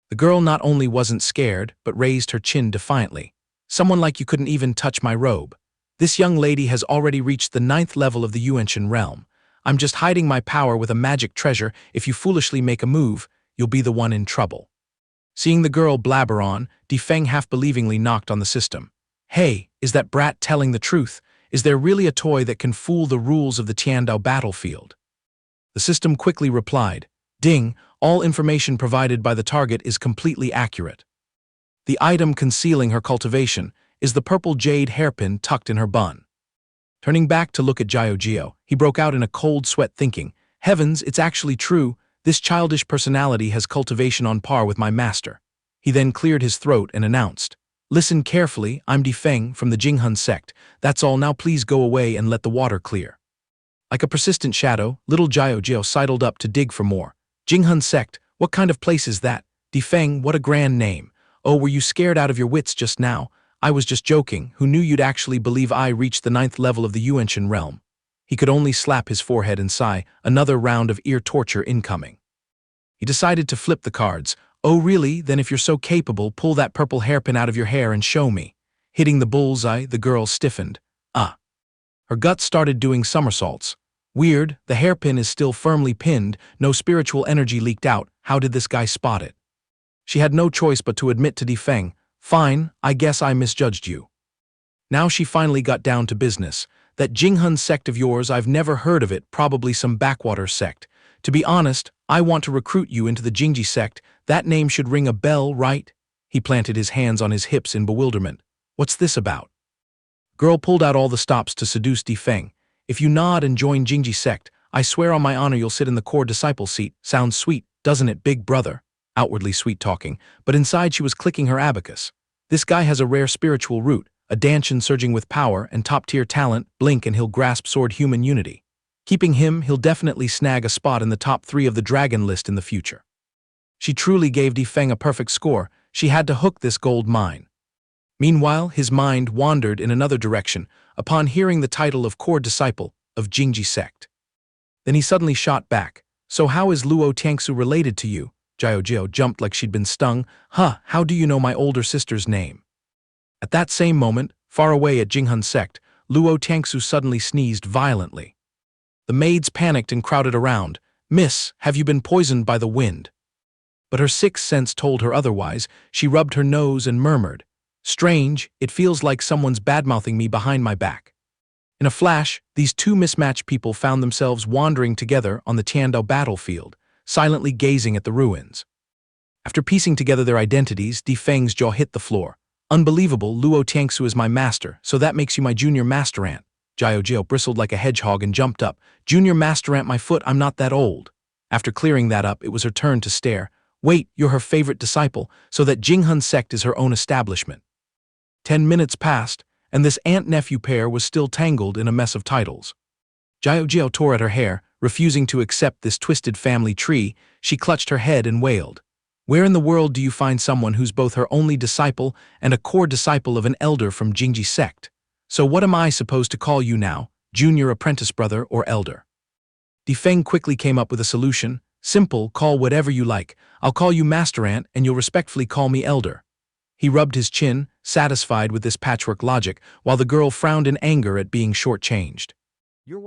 The girl not only wasn't scared, but raised her chin defiantly. "Someone like you couldn't even touch my robe. This young lady has already reached the 9th level of the Xianxia realm. I'm just hiding my power with a magic treasure. If you foolishly make a move, you'll be the one in trouble." Seeing the girl blabber on, Difeng half-believingly knocked on the system. "Hey, is that brat telling the truth? Is there really a toy that can fool the rules of the Tiandao battlefield?" The system quickly replied, "Ding, all information provided by the target is completely accurate. The item concealing her cultivation is the purple jade hairpin tucked in her bun." Turning back to look at Jiao, he broke out in a cold sweat thinking, "Heavens, it's actually true. This childish personality has cultivation on par with my master." He then cleared his throat and announced, "Listen carefully, I'm Difeng from the Jinghun sect. That's all, now please go away and let the water clear." Like a persistent shadow, little Jiao sidled up to dig for more. "Jinghun sect, what kind of place is that? Difeng, what a grand name. Oh, were you scared out of your wits just now? I was just joking. Who knew you'd actually believe I reached the 9th level of the Xianxia realm?" He could only slap his forehead and sigh, another round of ear torture incoming. He decided to flip the cards. "Oh really? Then if you're so capable, pull that purple hairpin out of your hair and show me." Hitting the bullseye, the girl stiffened. "Ah." Her guts started doing somersaults. Weird, the hairpin is still firmly pinned, no spiritual energy leaked out. How did this guy spot it? She had no choice but to admit to Difeng, "Fine, I guess I misjudged you." Now she finally got down to business. "That Jinghun sect of yours, I've never heard of it, probably some backwater sect. To be honest, I want to recruit you into the Jingji sect. That name should ring a bell, right? He planted his hands on his hips in bewilderment. What's this about? Girl pulled out all the stops to seduce Difeng. If you nod and join Jingji sect, I swear on my honor you'll sit in the core disciple seat. Sounds sweet, doesn't it, big brother? Outwardly sweet-talking, but inside she was clicking her abacus. This guy has a rare spiritual root, a dantian surging with power and top-tier talent. Blink and he'll grasp sword human unity. Keeping him, he'll definitely snag a spot in the top 3 of the dragon list in the future. She truly gave Difeng a perfect score. She had to hook this gold mine. Meanwhile, his mind wandered in another direction upon hearing the title of core disciple of Jingji sect. Then he suddenly shot back. So how is Luo Tiangsu related to you? Jiao jumped like she'd been stung. How do you know my older sister's name? At that same moment, far away at Jinghan sect, Luo Tiangsu suddenly sneezed violently. The maids panicked and crowded around. Miss, have you been poisoned by the wind? But her sixth sense told her otherwise. She rubbed her nose and murmured, strange, it feels like someone's badmouthing me behind my back. In a flash, these two mismatched people found themselves wandering together on the Tiandao battlefield, silently gazing at the ruins. After piecing together their identities, Difeng's jaw hit the floor. Unbelievable, Luo Tiangsu is my master, so that makes you my junior master aunt. Jiao bristled like a hedgehog and jumped up. Junior master aunt my foot, I'm not that old. After clearing that up, it was her turn to stare. Wait, you're her favorite disciple, so that Jinghan sect is her own establishment. 10 minutes passed, and this aunt-nephew pair was still tangled in a mess of titles. Jiao tore at her hair, refusing to accept this twisted family tree. She clutched her head and wailed. Where in the world do you find someone who's both her only disciple and a core disciple of an elder from Jingji sect? So what am I supposed to call you now, junior apprentice brother or elder? Difeng quickly came up with a solution. Simple, call whatever you like. I'll call you master aunt and you'll respectfully call me elder. He rubbed his chin, satisfied with this patchwork logic, while the girl frowned in anger at being shortchanged.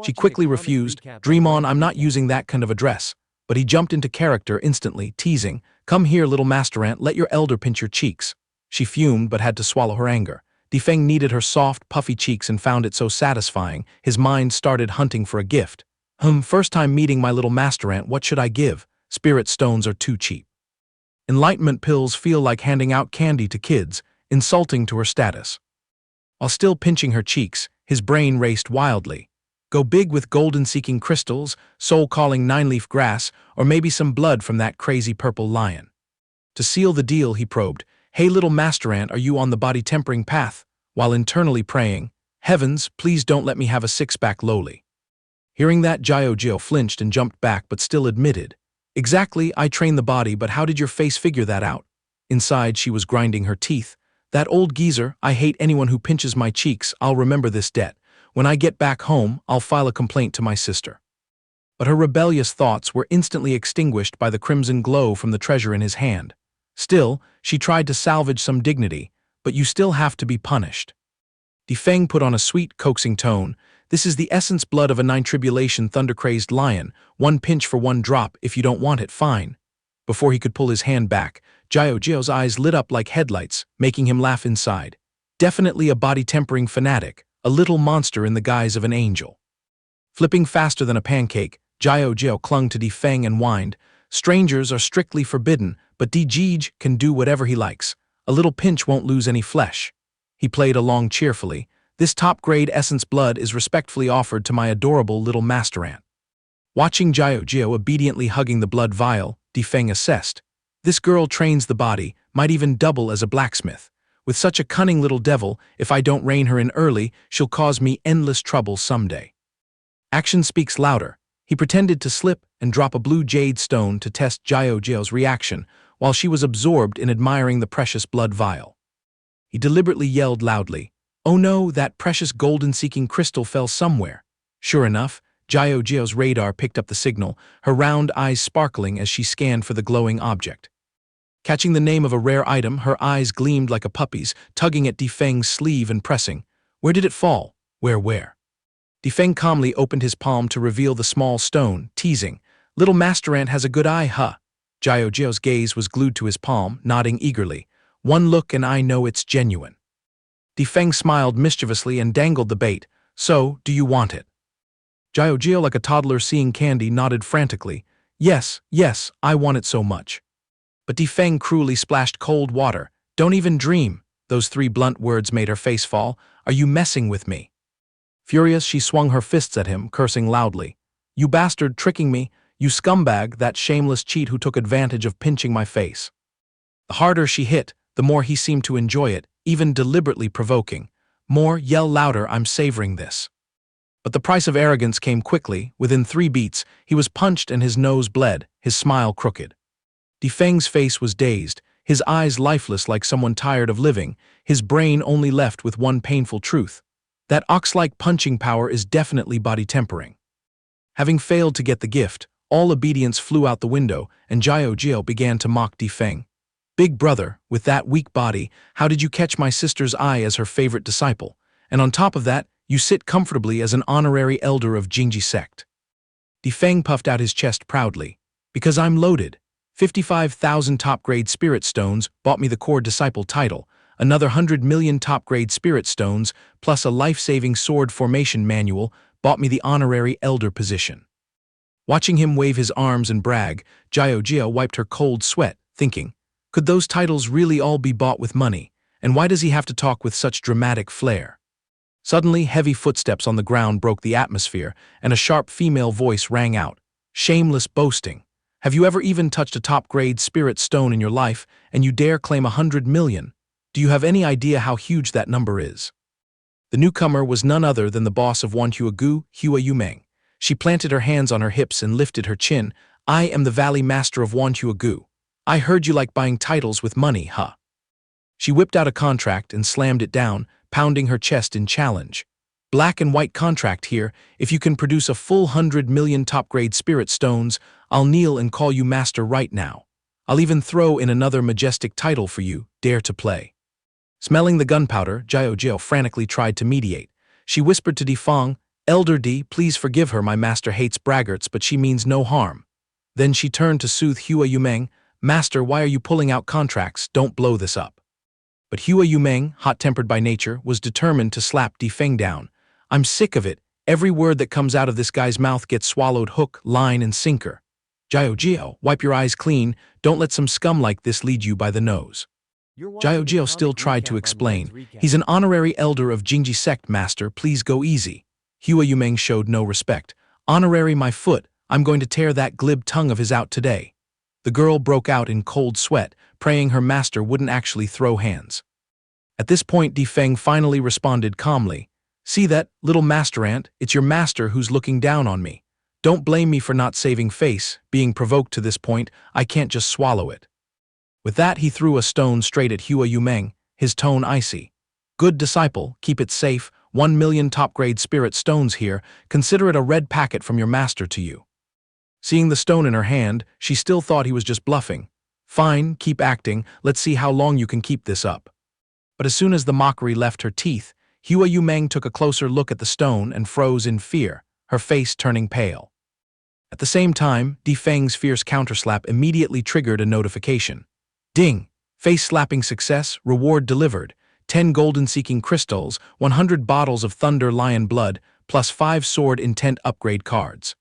She quickly refused. Dream on, I'm not using that kind of address. But he jumped into character instantly, teasing, come here, little master aunt, let your elder pinch your cheeks. She fumed but had to swallow her anger. Difeng needed her soft, puffy cheeks and found it so satisfying, his mind started hunting for a gift. First time meeting my little master aunt, what should I give? Spirit stones are too cheap. Enlightenment pills feel like handing out candy to kids, insulting to her status. While still pinching her cheeks, his brain raced wildly. Go big with golden-seeking crystals, soul-calling nine-leaf grass, or maybe some blood from that crazy purple lion. To seal the deal, he probed, hey little master aunt, are you on the body-tempering path? While internally praying, heavens, please don't let me have a six-pack lowly. Hearing that, Jiao flinched and jumped back but still admitted, exactly, I train the body, but how did your face figure that out? Inside, she was grinding her teeth. That old geezer, I hate anyone who pinches my cheeks, I'll remember this debt. When I get back home, I'll file a complaint to my sister. But her rebellious thoughts were instantly extinguished by the crimson glow from the treasure in his hand. Still, she tried to salvage some dignity, but you still have to be punished. Difeng put on a sweet, coaxing tone. This is the essence blood of a nine-tribulation thunder-crazed lion. 1 pinch for 1 drop, if you don't want it, fine. Before he could pull his hand back, Jiao's eyes lit up like headlights, making him laugh inside. Definitely a body-tempering fanatic, a little monster in the guise of an angel. Flipping faster than a pancake, Jiao clung to Difeng and whined, strangers are strictly forbidden, but Dijij can do whatever he likes. A little pinch won't lose any flesh. He played along cheerfully. This top-grade essence blood is respectfully offered to my adorable little master aunt. Watching Jiao obediently hugging the blood vial, Difeng assessed. This girl trains the body, might even double as a blacksmith. With such a cunning little devil, if I don't rein her in early, she'll cause me endless trouble someday. Action speaks louder. He pretended to slip and drop a blue jade stone to test Jiao's reaction, while she was absorbed in admiring the precious blood vial. He deliberately yelled loudly, oh no, that precious golden-seeking crystal fell somewhere. Sure enough, Jiao's radar picked up the signal, her round eyes sparkling as she scanned for the glowing object. Catching the name of a rare item, her eyes gleamed like a puppy's, tugging at Difeng's sleeve and pressing. Where did it fall? Where? Difeng calmly opened his palm to reveal the small stone, teasing. Little master aunt has a good eye, huh? Jiao's gaze was glued to his palm, nodding eagerly. One look and I know it's genuine. Difeng smiled mischievously and dangled the bait. So, do you want it? Jiao, like a toddler seeing candy, nodded frantically. Yes, I want it so much. But Difeng cruelly splashed cold water, Don't even dream. Those three blunt words made her face fall. Are you messing with me? Furious, she swung her fists at him, cursing loudly. You bastard, tricking me. You scumbag, that shameless cheat who took advantage of pinching my face. The harder she hit, the more he seemed to enjoy it, even deliberately provoking. More, yell louder, I'm savoring this. But the price of arrogance came quickly. Within 3 beats, he was punched and his nose bled, his smile crooked. Difeng's face was dazed, his eyes lifeless like someone tired of living, his brain only left with one painful truth. That ox-like punching power is definitely body tempering. Having failed to get the gift, all obedience flew out the window, and Jiao began to mock Difeng. Big brother, with that weak body, how did you catch my sister's eye as her favorite disciple? And on top of that, you sit comfortably as an honorary elder of Jingji sect. Difeng puffed out his chest proudly. Because I'm loaded. 55,000 top-grade spirit stones bought me the core disciple title, another 100 million top-grade spirit stones, plus a life-saving sword formation manual bought me the honorary elder position. Watching him wave his arms and brag, Jiao wiped her cold sweat, thinking, could those titles really all be bought with money, and why does he have to talk with such dramatic flair? Suddenly, heavy footsteps on the ground broke the atmosphere, and a sharp female voice rang out. Shameless boasting. Have you ever even touched a top-grade spirit stone in your life, and you dare claim 100 million? Do you have any idea how huge that number is? The newcomer was none other than the boss of Wanhua, Hua Yumeng. She planted her hands on her hips and lifted her chin. I am the Valley Master of Wanhua. I heard you like buying titles with money, huh? She whipped out a contract and slammed it down, pounding her chest in challenge. Black and white contract here. If you can produce a full 100 million top-grade spirit stones, I'll kneel and call you master right now. I'll even throw in another majestic title for you, dare to play. Smelling the gunpowder, Jiao frantically tried to mediate. She whispered to Difeng, Elder D, please forgive her, my master hates braggarts, but she means no harm. Then she turned to soothe Hua Yumeng, Master, why are you pulling out contracts? Don't blow this up. But Hua Yumeng, hot-tempered by nature, was determined to slap Difeng down. I'm sick of it. Every word that comes out of this guy's mouth gets swallowed hook, line, and sinker. Jiao, wipe your eyes clean. Don't let some scum like this lead you by the nose. Jiao still tried to explain. He's an honorary elder of Jingji sect, master. Please go easy. Hua Yumeng showed no respect. Honorary my foot. I'm going to tear that glib tongue of his out today. The girl broke out in cold sweat, praying her master wouldn't actually throw hands. At this point, Difeng finally responded calmly. See that, little master ant? It's your master who's looking down on me. Don't blame me for not saving face. Being provoked to this point, I can't just swallow it. With that, he threw a stone straight at Hua Yumeng, his tone icy. Good disciple, keep it safe. 1 million top-grade spirit stones here. Consider it a red packet from your master to you. Seeing the stone in her hand, she still thought he was just bluffing. Fine, keep acting. Let's see how long you can keep this up. But as soon as the mockery left her teeth, Hua Yumeng took a closer look at the stone and froze in fear, her face turning pale. At the same time, Difeng's fierce counterslap immediately triggered a notification. Ding! Face-slapping success, reward delivered. 10 golden-seeking crystals, 100 bottles of Thunder Lion blood, plus 5 sword intent upgrade cards.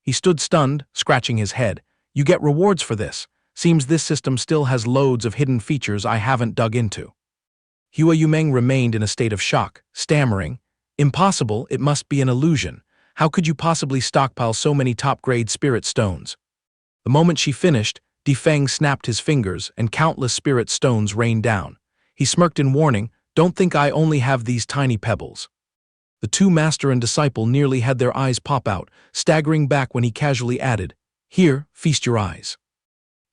He stood stunned, scratching his head. You get rewards for this. Seems this system still has loads of hidden features I haven't dug into. Hua Yumeng remained in a state of shock, stammering, Impossible, it must be an illusion. How could you possibly stockpile so many top-grade spirit stones? The moment she finished, Difeng snapped his fingers and countless spirit stones rained down. He smirked in warning, don't think I only have these tiny pebbles. The two master and disciple nearly had their eyes pop out, staggering back when he casually added, Here, feast your eyes.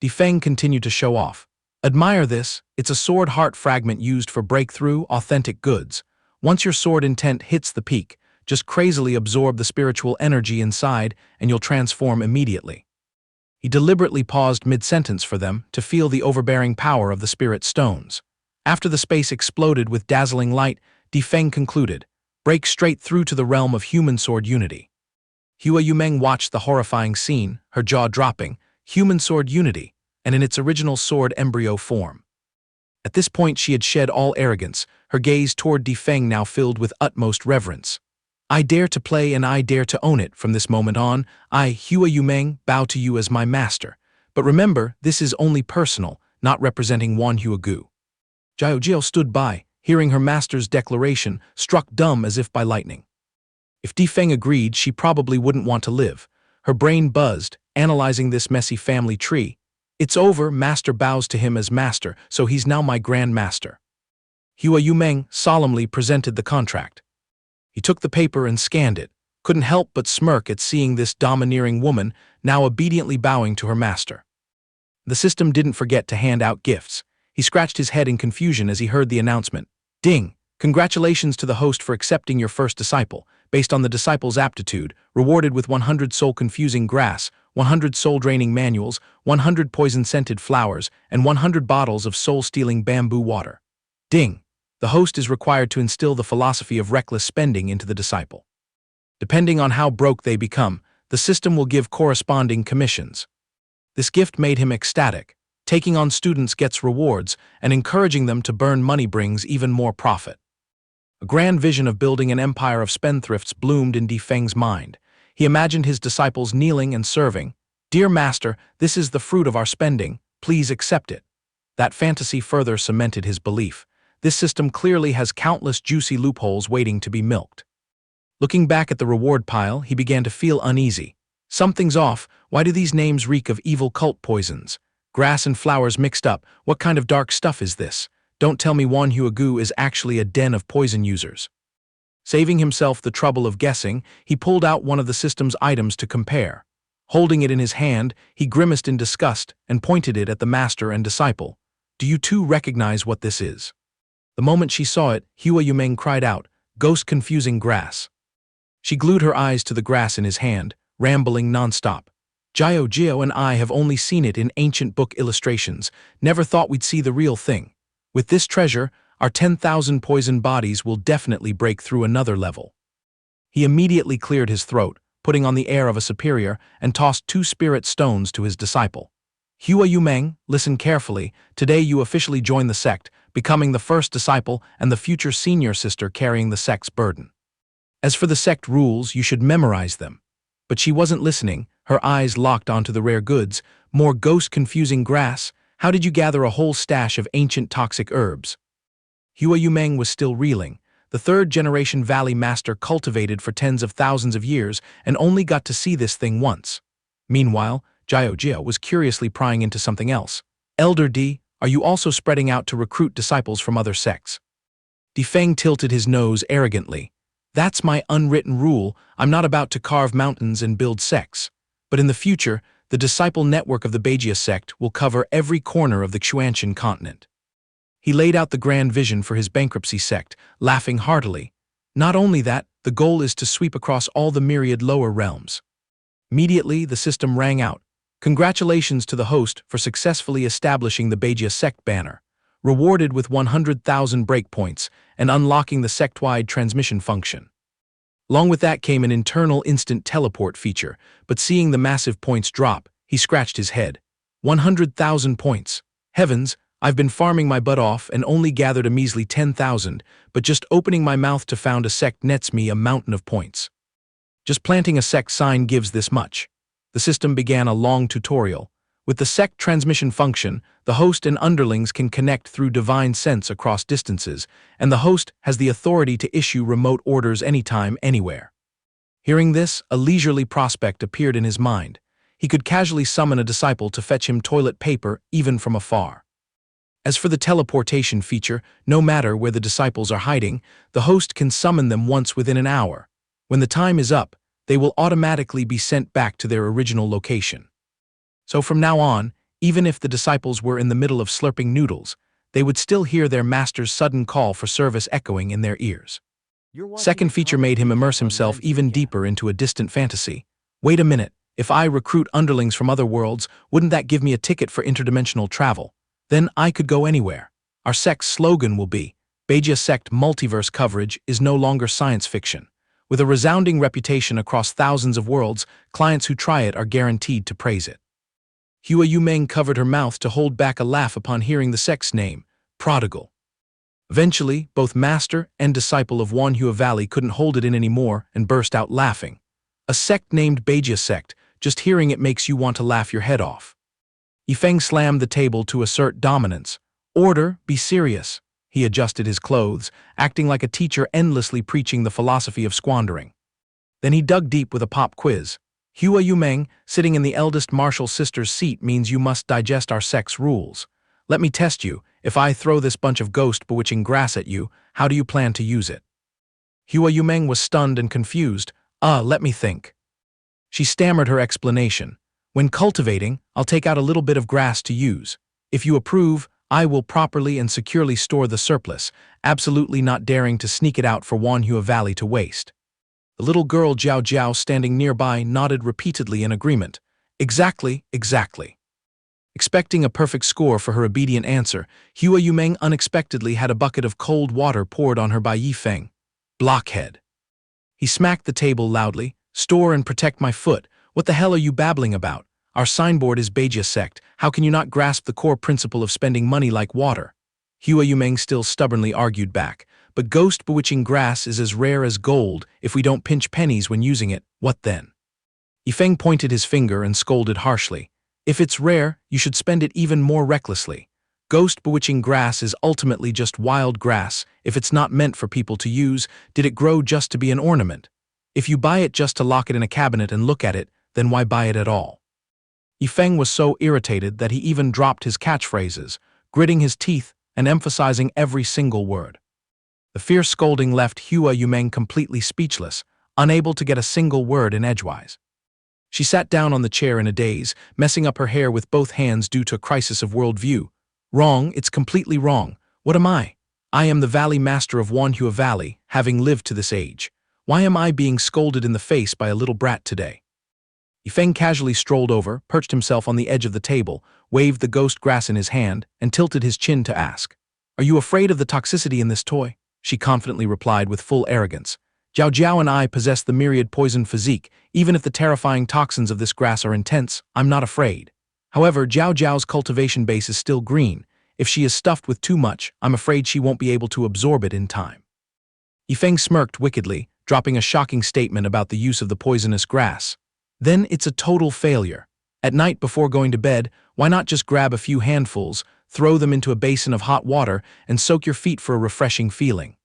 Difeng continued to show off. Admire this, it's a sword heart fragment used for breakthrough, authentic goods. Once your sword intent hits the peak, just crazily absorb the spiritual energy inside and you'll transform immediately. He deliberately paused mid-sentence for them to feel the overbearing power of the spirit stones. After the space exploded with dazzling light, Difeng concluded, break straight through to the realm of human sword unity. Hua Yumeng watched the horrifying scene, her jaw dropping, human sword unity, and in its original sword embryo form. At this point she had shed all arrogance, her gaze toward Difeng now filled with utmost reverence. I dare to play and I dare to own it from this moment on. I, Hua Yumeng, bow to you as my master. But remember, this is only personal, not representing Wanhua. Jiao stood by, hearing her master's declaration, struck dumb as if by lightning. If Difeng agreed, she probably wouldn't want to live. Her brain buzzed, analyzing this messy family tree. It's over, master bows to him as master, so he's now my grand master. Hua Yumeng solemnly presented the contract. He took the paper and scanned it, couldn't help but smirk at seeing this domineering woman now obediently bowing to her master. The system didn't forget to hand out gifts. He scratched his head in confusion as he heard the announcement. Ding! Congratulations to the host for accepting your first disciple, based on the disciple's aptitude, rewarded with 100 soul-confusing grass, 100 soul-draining manuals, 100 poison-scented flowers, and 100 bottles of soul-stealing bamboo water. Ding! The host is required to instill the philosophy of reckless spending into the disciple. Depending on how broke they become, the system will give corresponding commissions. This gift made him ecstatic. Taking on students gets rewards, and encouraging them to burn money brings even more profit. A grand vision of building an empire of spendthrifts bloomed in Difeng's mind. He imagined his disciples kneeling and serving. Dear Master, this is the fruit of our spending. Please accept it. That fantasy further cemented his belief. This system clearly has countless juicy loopholes waiting to be milked. Looking back at the reward pile, he began to feel uneasy. Something's off. Why do these names reek of evil cult poisons? Grass and flowers mixed up. What kind of dark stuff is this? Don't tell me Wanhuagu is actually a den of poison users. Saving himself the trouble of guessing, he pulled out one of the system's items to compare. Holding it in his hand, he grimaced in disgust and pointed it at the master and disciple. Do you two recognize what this is? The moment she saw it, Hua Yumeng cried out, ghost-confusing grass. She glued her eyes to the grass in his hand, rambling nonstop. Jiao and I have only seen it in ancient book illustrations, never thought we'd see the real thing. With this treasure, our 10,000 poison bodies will definitely break through another level. He immediately cleared his throat, putting on the air of a superior, and tossed 2 spirit stones to his disciple. Hua Yumeng, listen carefully. Today you officially join the sect, becoming the first disciple and the future senior sister carrying the sect's burden. As for the sect rules, you should memorize them. But she wasn't listening, her eyes locked onto the rare goods. More ghost-confusing grass? How did you gather a whole stash of ancient toxic herbs? Hua Yumeng was still reeling. The third-generation Valley Master cultivated for tens of thousands of years and only got to see this thing once. Meanwhile, Jiao was curiously prying into something else. Elder D, are you also spreading out to recruit disciples from other sects? Difeng tilted his nose arrogantly. That's my unwritten rule. I'm not about to carve mountains and build sects. But in the future, the disciple network of the Beigia sect will cover every corner of the Xianxia continent. He laid out the grand vision for his bankruptcy sect, laughing heartily. Not only that, the goal is to sweep across all the myriad lower realms. Immediately, the system rang out. Congratulations to the host for successfully establishing the Beigia sect banner, rewarded with 100,000 breakpoints and unlocking the sect-wide transmission function. Along with that came an internal instant teleport feature, but seeing the massive points drop, he scratched his head. 100,000 points. Heavens, I've been farming my butt off and only gathered a measly 10,000, but just opening my mouth to found a sect nets me a mountain of points. Just planting a sect sign gives this much. The system began a long tutorial. With the sect transmission function, the host and underlings can connect through divine sense across distances, and the host has the authority to issue remote orders anytime, anywhere. Hearing this, a leisurely prospect appeared in his mind. He could casually summon a disciple to fetch him toilet paper, even from afar. As for the teleportation feature, no matter where the disciples are hiding, the host can summon them once within an hour. When the time is up, they will automatically be sent back to their original location. So from now on, even if the disciples were in the middle of slurping noodles, they would still hear their master's sudden call for service echoing in their ears. Second feature made him immerse himself even deeper into a distant fantasy. Wait a minute, if I recruit underlings from other worlds, wouldn't that give me a ticket for interdimensional travel? Then I could go anywhere. Our sect's slogan will be, Beigia sect multiverse coverage is no longer science fiction. With a resounding reputation across thousands of worlds, clients who try it are guaranteed to praise it. Hua Yumeng covered her mouth to hold back a laugh upon hearing the sect's name, Prodigal. Eventually, both master and disciple of Wanhua Valley couldn't hold it in anymore and burst out laughing. A sect named Beigia sect, just hearing it makes you want to laugh your head off. Yifeng slammed the table to assert dominance. Order, be serious. He adjusted his clothes, acting like a teacher endlessly preaching the philosophy of squandering. Then he dug deep with a pop quiz. Hua Yumeng, sitting in the eldest martial sister's seat means you must digest our sex rules. Let me test you. If I throw this bunch of ghost bewitching grass at you, how do you plan to use it? Hua Yumeng was stunned and confused. Let me think. She stammered her explanation. When cultivating, I'll take out a little bit of grass to use. If you approve, I will properly and securely store the surplus, absolutely not daring to sneak it out for Wanhua Valley to waste. The little girl Jiao Jiao standing nearby nodded repeatedly in agreement. Exactly, exactly. Expecting a perfect score for her obedient answer, Hua Yumeng unexpectedly had a bucket of cold water poured on her by Yifeng. Blockhead. He smacked the table loudly. Store and protect my foot. What the hell are you babbling about? Our signboard is Beijia sect. How can you not grasp the core principle of spending money like water? Hua Yumeng still stubbornly argued back. But ghost bewitching grass is as rare as gold. If we don't pinch pennies when using it, what then? Yifeng pointed his finger and scolded harshly. If it's rare, you should spend it even more recklessly. Ghost bewitching grass is ultimately just wild grass. If it's not meant for people to use, did it grow just to be an ornament? If you buy it just to lock it in a cabinet and look at it, then why buy it at all? Yifeng was so irritated that he even dropped his catchphrases, gritting his teeth and emphasizing every single word. The fierce scolding left Hua Yumeng completely speechless, unable to get a single word in edgewise. She sat down on the chair in a daze, messing up her hair with both hands due to a crisis of worldview. Wrong, it's completely wrong. What am I? I am the Valley Master of Wanhua Valley, having lived to this age. Why am I being scolded in the face by a little brat today? Yifeng casually strolled over, perched himself on the edge of the table, waved the ghost grass in his hand, and tilted his chin to ask, "Are you afraid of the toxicity in this toy?" She confidently replied with full arrogance. Jiao Jiao and I possess the myriad poison physique. Even if the terrifying toxins of this grass are intense, I'm not afraid. However, Jiao Jiao's cultivation base is still green. If she is stuffed with too much, I'm afraid she won't be able to absorb it in time. Yifeng smirked wickedly, dropping a shocking statement about the use of the poisonous grass. Then it's a total failure. At night before going to bed, why not just grab a few handfuls, throw them into a basin of hot water, and soak your feet for a refreshing feeling?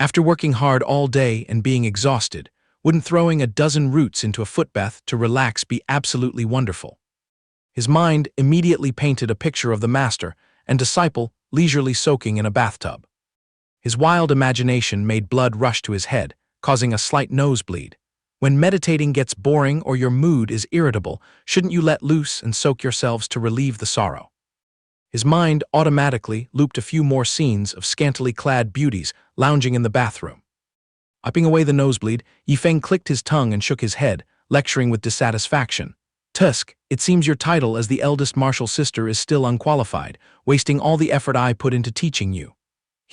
After working hard all day and being exhausted, wouldn't throwing a dozen roots into a footbath to relax be absolutely wonderful? His mind immediately painted a picture of the master and disciple leisurely soaking in a bathtub. His wild imagination made blood rush to his head, causing a slight nosebleed. When meditating gets boring or your mood is irritable, shouldn't you let loose and soak yourselves to relieve the sorrow? His mind automatically looped a few more scenes of scantily clad beauties lounging in the bathroom. Wiping away the nosebleed, Yifeng clicked his tongue and shook his head, lecturing with dissatisfaction. Tusk, it seems your title as the eldest martial sister is still unqualified, wasting all the effort I put into teaching you.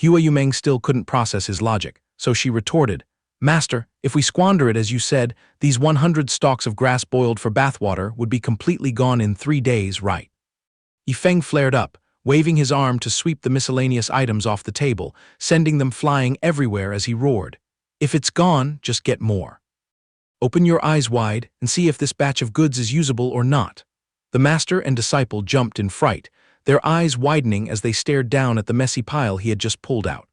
Hua Yumeng still couldn't process his logic, so she retorted, Master, if we squander it as you said, these 100 stalks of grass boiled for bathwater would be completely gone in 3 days, right? Yifeng flared up, waving his arm to sweep the miscellaneous items off the table, sending them flying everywhere as he roared. If it's gone, just get more. Open your eyes wide and see if this batch of goods is usable or not. The master and disciple jumped in fright, their eyes widening as they stared down at the messy pile he had just pulled out.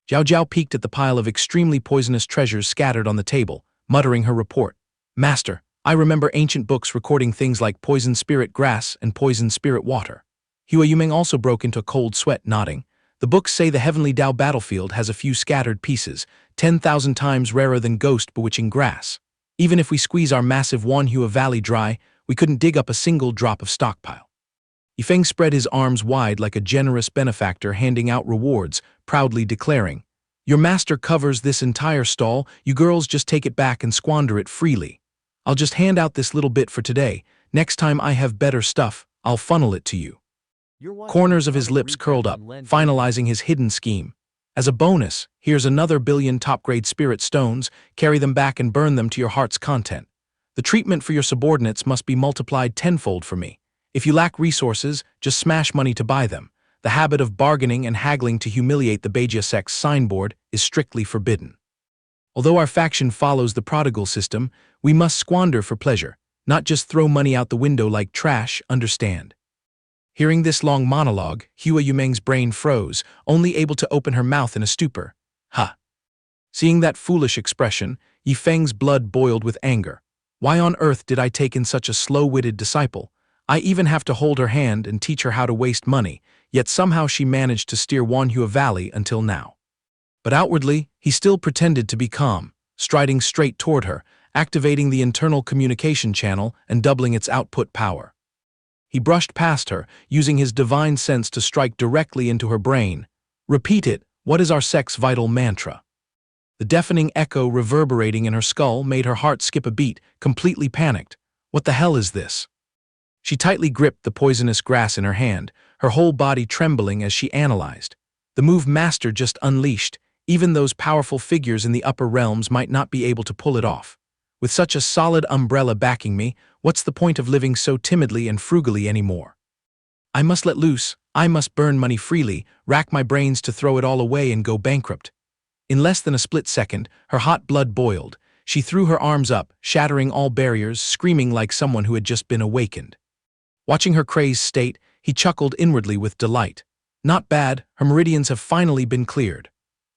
Jiao Jiao peeked at the pile of extremely poisonous treasures scattered on the table, muttering her report. Master, I remember ancient books recording things like poison spirit grass and poison spirit water. Hua Yumeng also broke into a cold sweat, nodding. The books say the heavenly Dao battlefield has a few scattered pieces, 10,000 times rarer than ghost bewitching grass. Even if we squeeze our massive Wanhua Valley dry, we couldn't dig up a single drop of stockpile. Yifeng spread his arms wide like a generous benefactor handing out rewards, proudly declaring, Your master covers this entire stall, you girls just take it back and squander it freely. I'll just hand out this little bit for today. Next time I have better stuff, I'll funnel it to you. Corners of his lips curled up, finalizing his hidden scheme. As a bonus, here's another 1 billion top-grade spirit stones, carry them back and burn them to your heart's content. The treatment for your subordinates must be multiplied tenfold for me. If you lack resources, just smash money to buy them. The habit of bargaining and haggling to humiliate the Beijia sect's signboard is strictly forbidden. Although our faction follows the prodigal system, we must squander for pleasure, not just throw money out the window like trash, understand? Hearing this long monologue, Hua Yumeng's brain froze, only able to open her mouth in a stupor. Huh. Seeing that foolish expression, Yifeng's blood boiled with anger. Why on earth did I take in such a slow-witted disciple? I even have to hold her hand and teach her how to waste money, yet somehow she managed to steer Wanhua Valley until now. But outwardly, he still pretended to be calm, striding straight toward her, activating the internal communication channel and doubling its output power. He brushed past her, using his divine sense to strike directly into her brain. Repeat it, what is our sex vital mantra? The deafening echo reverberating in her skull made her heart skip a beat, completely panicked. What the hell is this? She tightly gripped the poisonous grass in her hand, her whole body trembling as she analyzed. The move Master just unleashed, even those powerful figures in the upper realms might not be able to pull it off. With such a solid umbrella backing me, what's the point of living so timidly and frugally anymore? I must let loose, I must burn money freely, rack my brains to throw it all away and go bankrupt. In less than a split second, her hot blood boiled. She threw her arms up, shattering all barriers, screaming like someone who had just been awakened. Watching her crazed state, he chuckled inwardly with delight. Not bad, her meridians have finally been cleared.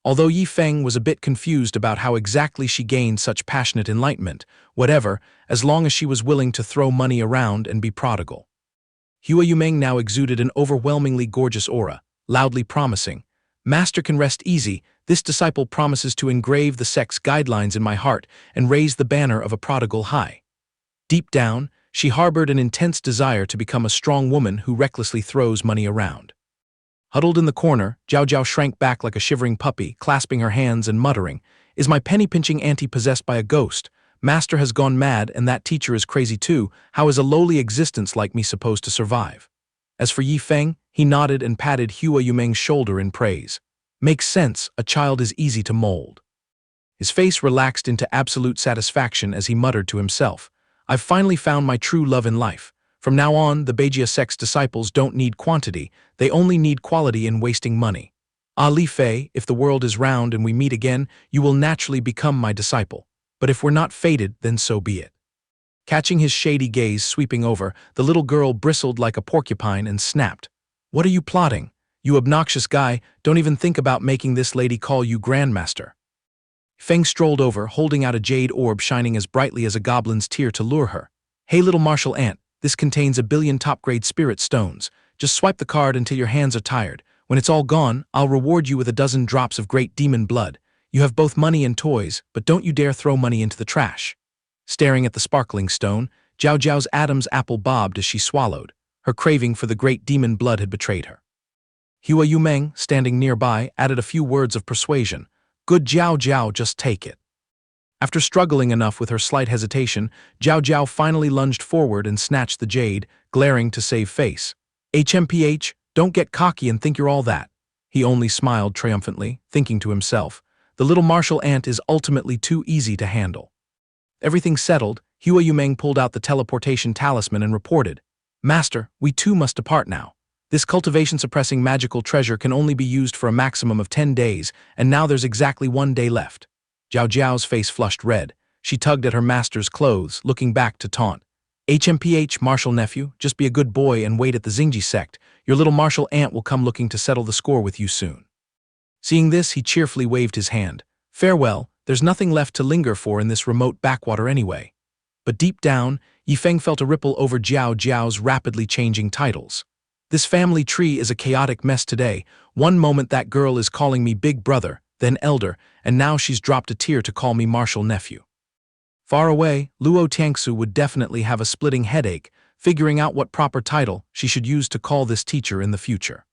Although Yifeng was a bit confused about how exactly she gained such passionate enlightenment, whatever, as long as she was willing to throw money around and be prodigal. Hua Yumeng now exuded an overwhelmingly gorgeous aura, loudly promising, Master can rest easy, this disciple promises to engrave the sex guidelines in my heart and raise the banner of a prodigal high. Deep down, she harbored an intense desire to become a strong woman who recklessly throws money around. Huddled in the corner, Zhao Zhao shrank back like a shivering puppy, clasping her hands and muttering, Is my penny-pinching auntie possessed by a ghost? Master has gone mad and that teacher is crazy too. How is a lowly existence like me supposed to survive? As for Yifeng, he nodded and patted Hua Yumeng's shoulder in praise. Makes sense, a child is easy to mold. His face relaxed into absolute satisfaction as he muttered to himself, I've finally found my true love in life. From now on, the Beijia sect's disciples don't need quantity, they only need quality in wasting money. Ah Li Fei, if the world is round and we meet again, you will naturally become my disciple. But if we're not fated, then so be it. Catching his shady gaze sweeping over, the little girl bristled like a porcupine and snapped. What are you plotting? You obnoxious guy, don't even think about making this lady call you Grandmaster. Feng strolled over, holding out a jade orb shining as brightly as a goblin's tear to lure her. Hey little martial ant, this contains 1 billion top-grade spirit stones. Just swipe the card until your hands are tired. When it's all gone, I'll reward you with 12 drops of great demon blood. You have both money and toys, but don't you dare throw money into the trash. Staring at the sparkling stone, Zhao Zhao's Adam's apple bobbed as she swallowed. Her craving for the great demon blood had betrayed her. Hua Yumeng, standing nearby, added a few words of persuasion. Good Zhao Zhao, just take it. After struggling enough with her slight hesitation, Zhao Zhao finally lunged forward and snatched the jade, glaring to save face. HMPH, don't get cocky and think you're all that. He only smiled triumphantly, thinking to himself, the little martial ant is ultimately too easy to handle. Everything settled, Hua Yumeng pulled out the teleportation talisman and reported, Master, we too must depart now. This cultivation-suppressing magical treasure can only be used for a maximum of 10 days, and now there's exactly 1 day left. Zhao Zhao's face flushed red. She tugged at her master's clothes, looking back to taunt. HMPH, martial nephew, just be a good boy and wait at the Xingji sect. Your little martial ant will come looking to settle the score with you soon. Seeing this, he cheerfully waved his hand. Farewell, there's nothing left to linger for in this remote backwater anyway. But deep down, Yifeng felt a ripple over Zhao Zhao's rapidly changing titles. This family tree is a chaotic mess today. One moment that girl is calling me big brother, then elder, and now she's dropped a tear to call me martial nephew. Far away, Luo Tiangsu would definitely have a splitting headache, figuring out what proper title she should use to call this teacher in the future.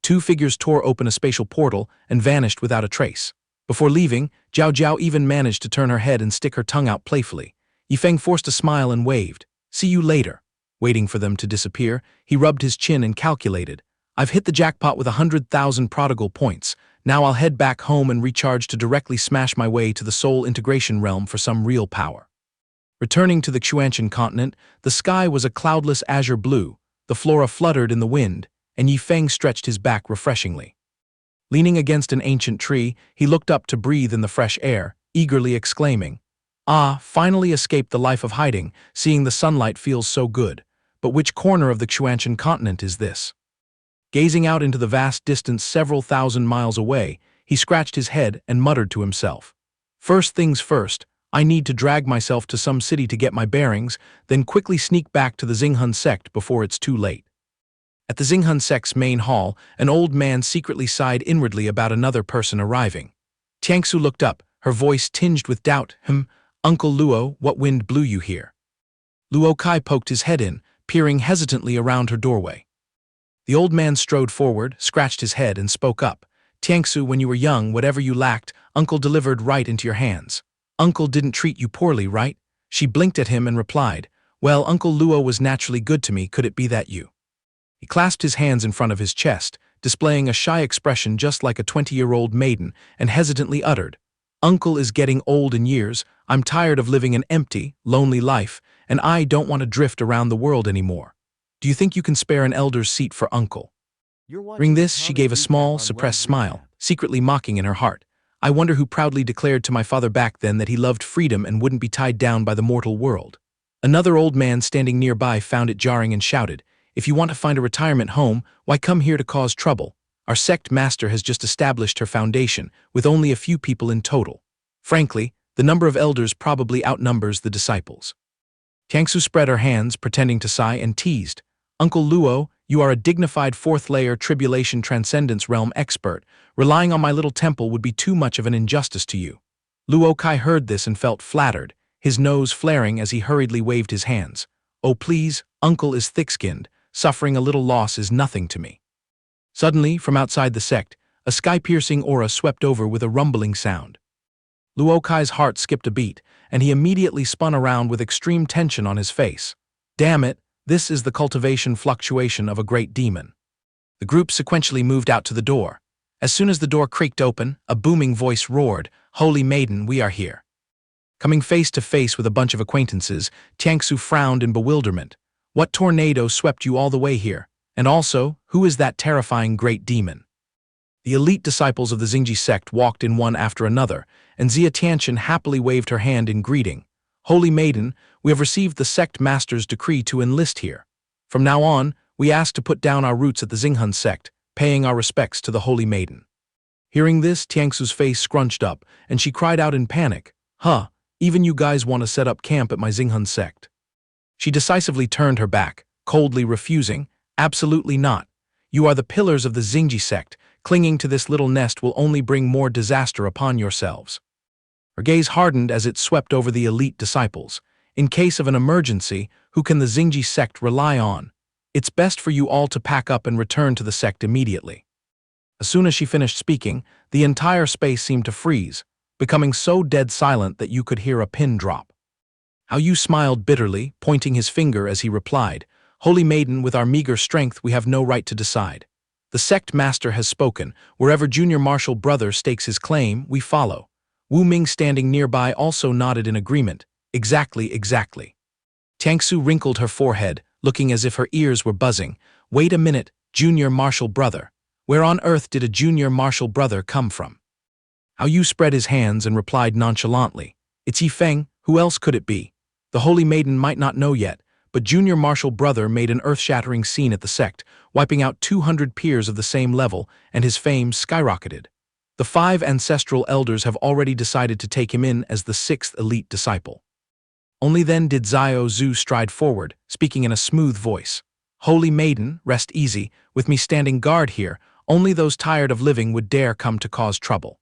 2 figures tore open a spatial portal and vanished without a trace. Before leaving, Zhao Zhao even managed to turn her head and stick her tongue out playfully. Yifeng forced a smile and waved. See you later. Waiting for them to disappear, he rubbed his chin and calculated. I've hit the jackpot with 100,000 prodigal points. Now I'll head back home and recharge to directly smash my way to the soul integration realm for some real power. Returning to the Xianxia continent, the sky was a cloudless azure blue, the flora fluttered in the wind, and Yifeng stretched his back refreshingly. Leaning against an ancient tree, he looked up to breathe in the fresh air, eagerly exclaiming, Ah, finally escaped the life of hiding, seeing the sunlight feels so good. but which corner of the Xianxian continent is this? Gazing out into the vast distance several thousand miles away, he scratched his head and muttered to himself. First things first, I need to drag myself to some city to get my bearings, then quickly sneak back to the Xinghun sect before it's too late. At the Xinghun sect's main hall, an old man secretly sighed inwardly about another person arriving. Xianxia looked up, her voice tinged with doubt. Uncle Luo, what wind blew you here? Luo Kai poked his head in, peering hesitantly around her doorway. The old man strode forward, scratched his head, and spoke up. Xianxia, when you were young, whatever you lacked, Uncle delivered right into your hands. Uncle didn't treat you poorly, right? She blinked at him and replied, well, Uncle Luo was naturally good to me, could it be that you? He clasped his hands in front of his chest, displaying a shy expression just like a 20-year-old maiden, and hesitantly uttered, Uncle is getting old in years, I'm tired of living an empty, lonely life, and I don't want to drift around the world anymore. Do you think you can spare an elder's seat for Uncle? Hearing this, she gave a small, suppressed smile, secretly mocking in her heart. I wonder who proudly declared to my father back then that he loved freedom and wouldn't be tied down by the mortal world. Another old man standing nearby found it jarring and shouted, if you want to find a retirement home, why come here to cause trouble? Our sect master has just established her foundation, with only a few people in total. Frankly, the number of elders probably outnumbers the disciples. Xianxia spread her hands, pretending to sigh, and teased, Uncle Luo, you are a dignified fourth-layer tribulation transcendence realm expert. Relying on my little temple would be too much of an injustice to you. Luo Kai heard this and felt flattered, his nose flaring as he hurriedly waved his hands. Oh please, Uncle is thick-skinned. Suffering a little loss is nothing to me. Suddenly, from outside the sect, a sky-piercing aura swept over with a rumbling sound. Luo Kai's heart skipped a beat, and he immediately spun around with extreme tension on his face. Damn it, this is the cultivation fluctuation of a great demon. The group sequentially moved out to the door. As soon as the door creaked open, a booming voice roared, Holy Maiden, we are here. Coming face to face with a bunch of acquaintances, Xianxia frowned in bewilderment. What tornado swept you all the way here? And also, who is that terrifying great demon? The elite disciples of the Xingji sect walked in one after another, and Xia Tianqian happily waved her hand in greeting. Holy Maiden, we have received the sect master's decree to enlist here. From now on, we ask to put down our roots at the Xinghun sect, paying our respects to the Holy Maiden. Hearing this, Tiangsu's face scrunched up, and she cried out in panic, even you guys want to set up camp at my Xinghun sect? She decisively turned her back, coldly refusing, absolutely not. You are the pillars of the Xingji sect. Clinging to this little nest will only bring more disaster upon yourselves. Her gaze hardened as it swept over the elite disciples. In case of an emergency, who can the Xingji sect rely on? It's best for you all to pack up and return to the sect immediately. As soon as she finished speaking, the entire space seemed to freeze, becoming so dead silent that you could hear a pin drop. How you smiled bitterly, pointing his finger as he replied, Holy Maiden, with our meager strength we have no right to decide. The sect master has spoken. Wherever Junior Marshal Brother stakes his claim, we follow. Wu Ming standing nearby also nodded in agreement. Exactly. Xianxia wrinkled her forehead, looking as if her ears were buzzing. Wait a minute, Junior Marshal Brother. Where on earth did a Junior Marshal Brother come from? How you spread his hands and replied nonchalantly. It's Yifeng, who else could it be? The Holy Maiden might not know yet, but Junior Marshal Brother made an earth-shattering scene at the sect, wiping out 200 peers of the same level, and his fame skyrocketed. The 5 ancestral elders have already decided to take him in as the 6th elite disciple. Only then did Xiao Zhu stride forward, speaking in a smooth voice. Holy Maiden, rest easy, with me standing guard here, only those tired of living would dare come to cause trouble.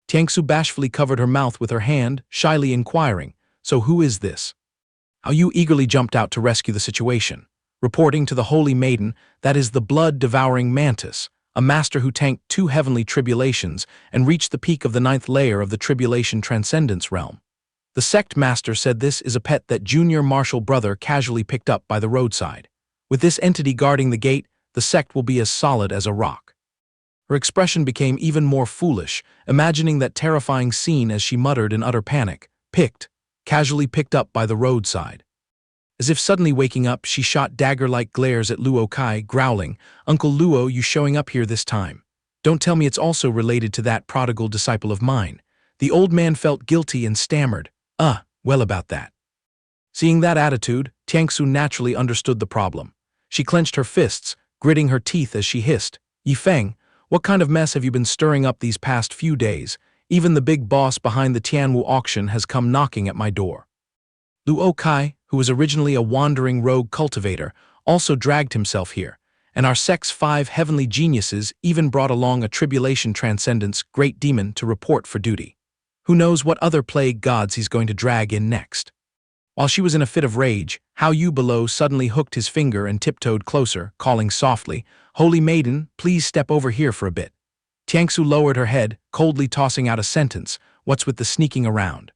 Xianxia bashfully covered her mouth with her hand, shyly inquiring, so who is this? How you eagerly jumped out to rescue the situation, reporting to the Holy Maiden that is the blood-devouring Mantis, a master who tanked 2 heavenly tribulations and reached the peak of the 9th layer of the tribulation transcendence realm. The sect master said this is a pet that Junior Marshal Brother casually picked up by the roadside. With this entity guarding the gate, the sect will be as solid as a rock. Her expression became even more foolish, imagining that terrifying scene as she muttered in utter panic, casually picked up by the roadside. As if suddenly waking up, she shot dagger-like glares at Luo Kai, growling, Uncle Luo, you showing up here this time. Don't tell me it's also related to that prodigal disciple of mine. The old man felt guilty and stammered, well about that. Seeing that attitude, Tiangsu naturally understood the problem. She clenched her fists, gritting her teeth as she hissed, "Yifeng, what kind of mess have you been stirring up these past few days? Even the big boss behind the Tianwu auction has come knocking at my door." Luo Kai, who was originally a wandering rogue cultivator, also dragged himself here, and our sect's 5 heavenly geniuses even brought along a tribulation transcendence great demon to report for duty. Who knows what other plague gods he's going to drag in next. While she was in a fit of rage, Hao Yu below suddenly hooked his finger and tiptoed closer, calling softly, "Holy maiden, please step over here for a bit." Tiangsu lowered her head, coldly tossing out a sentence, "What's with the sneaking around?"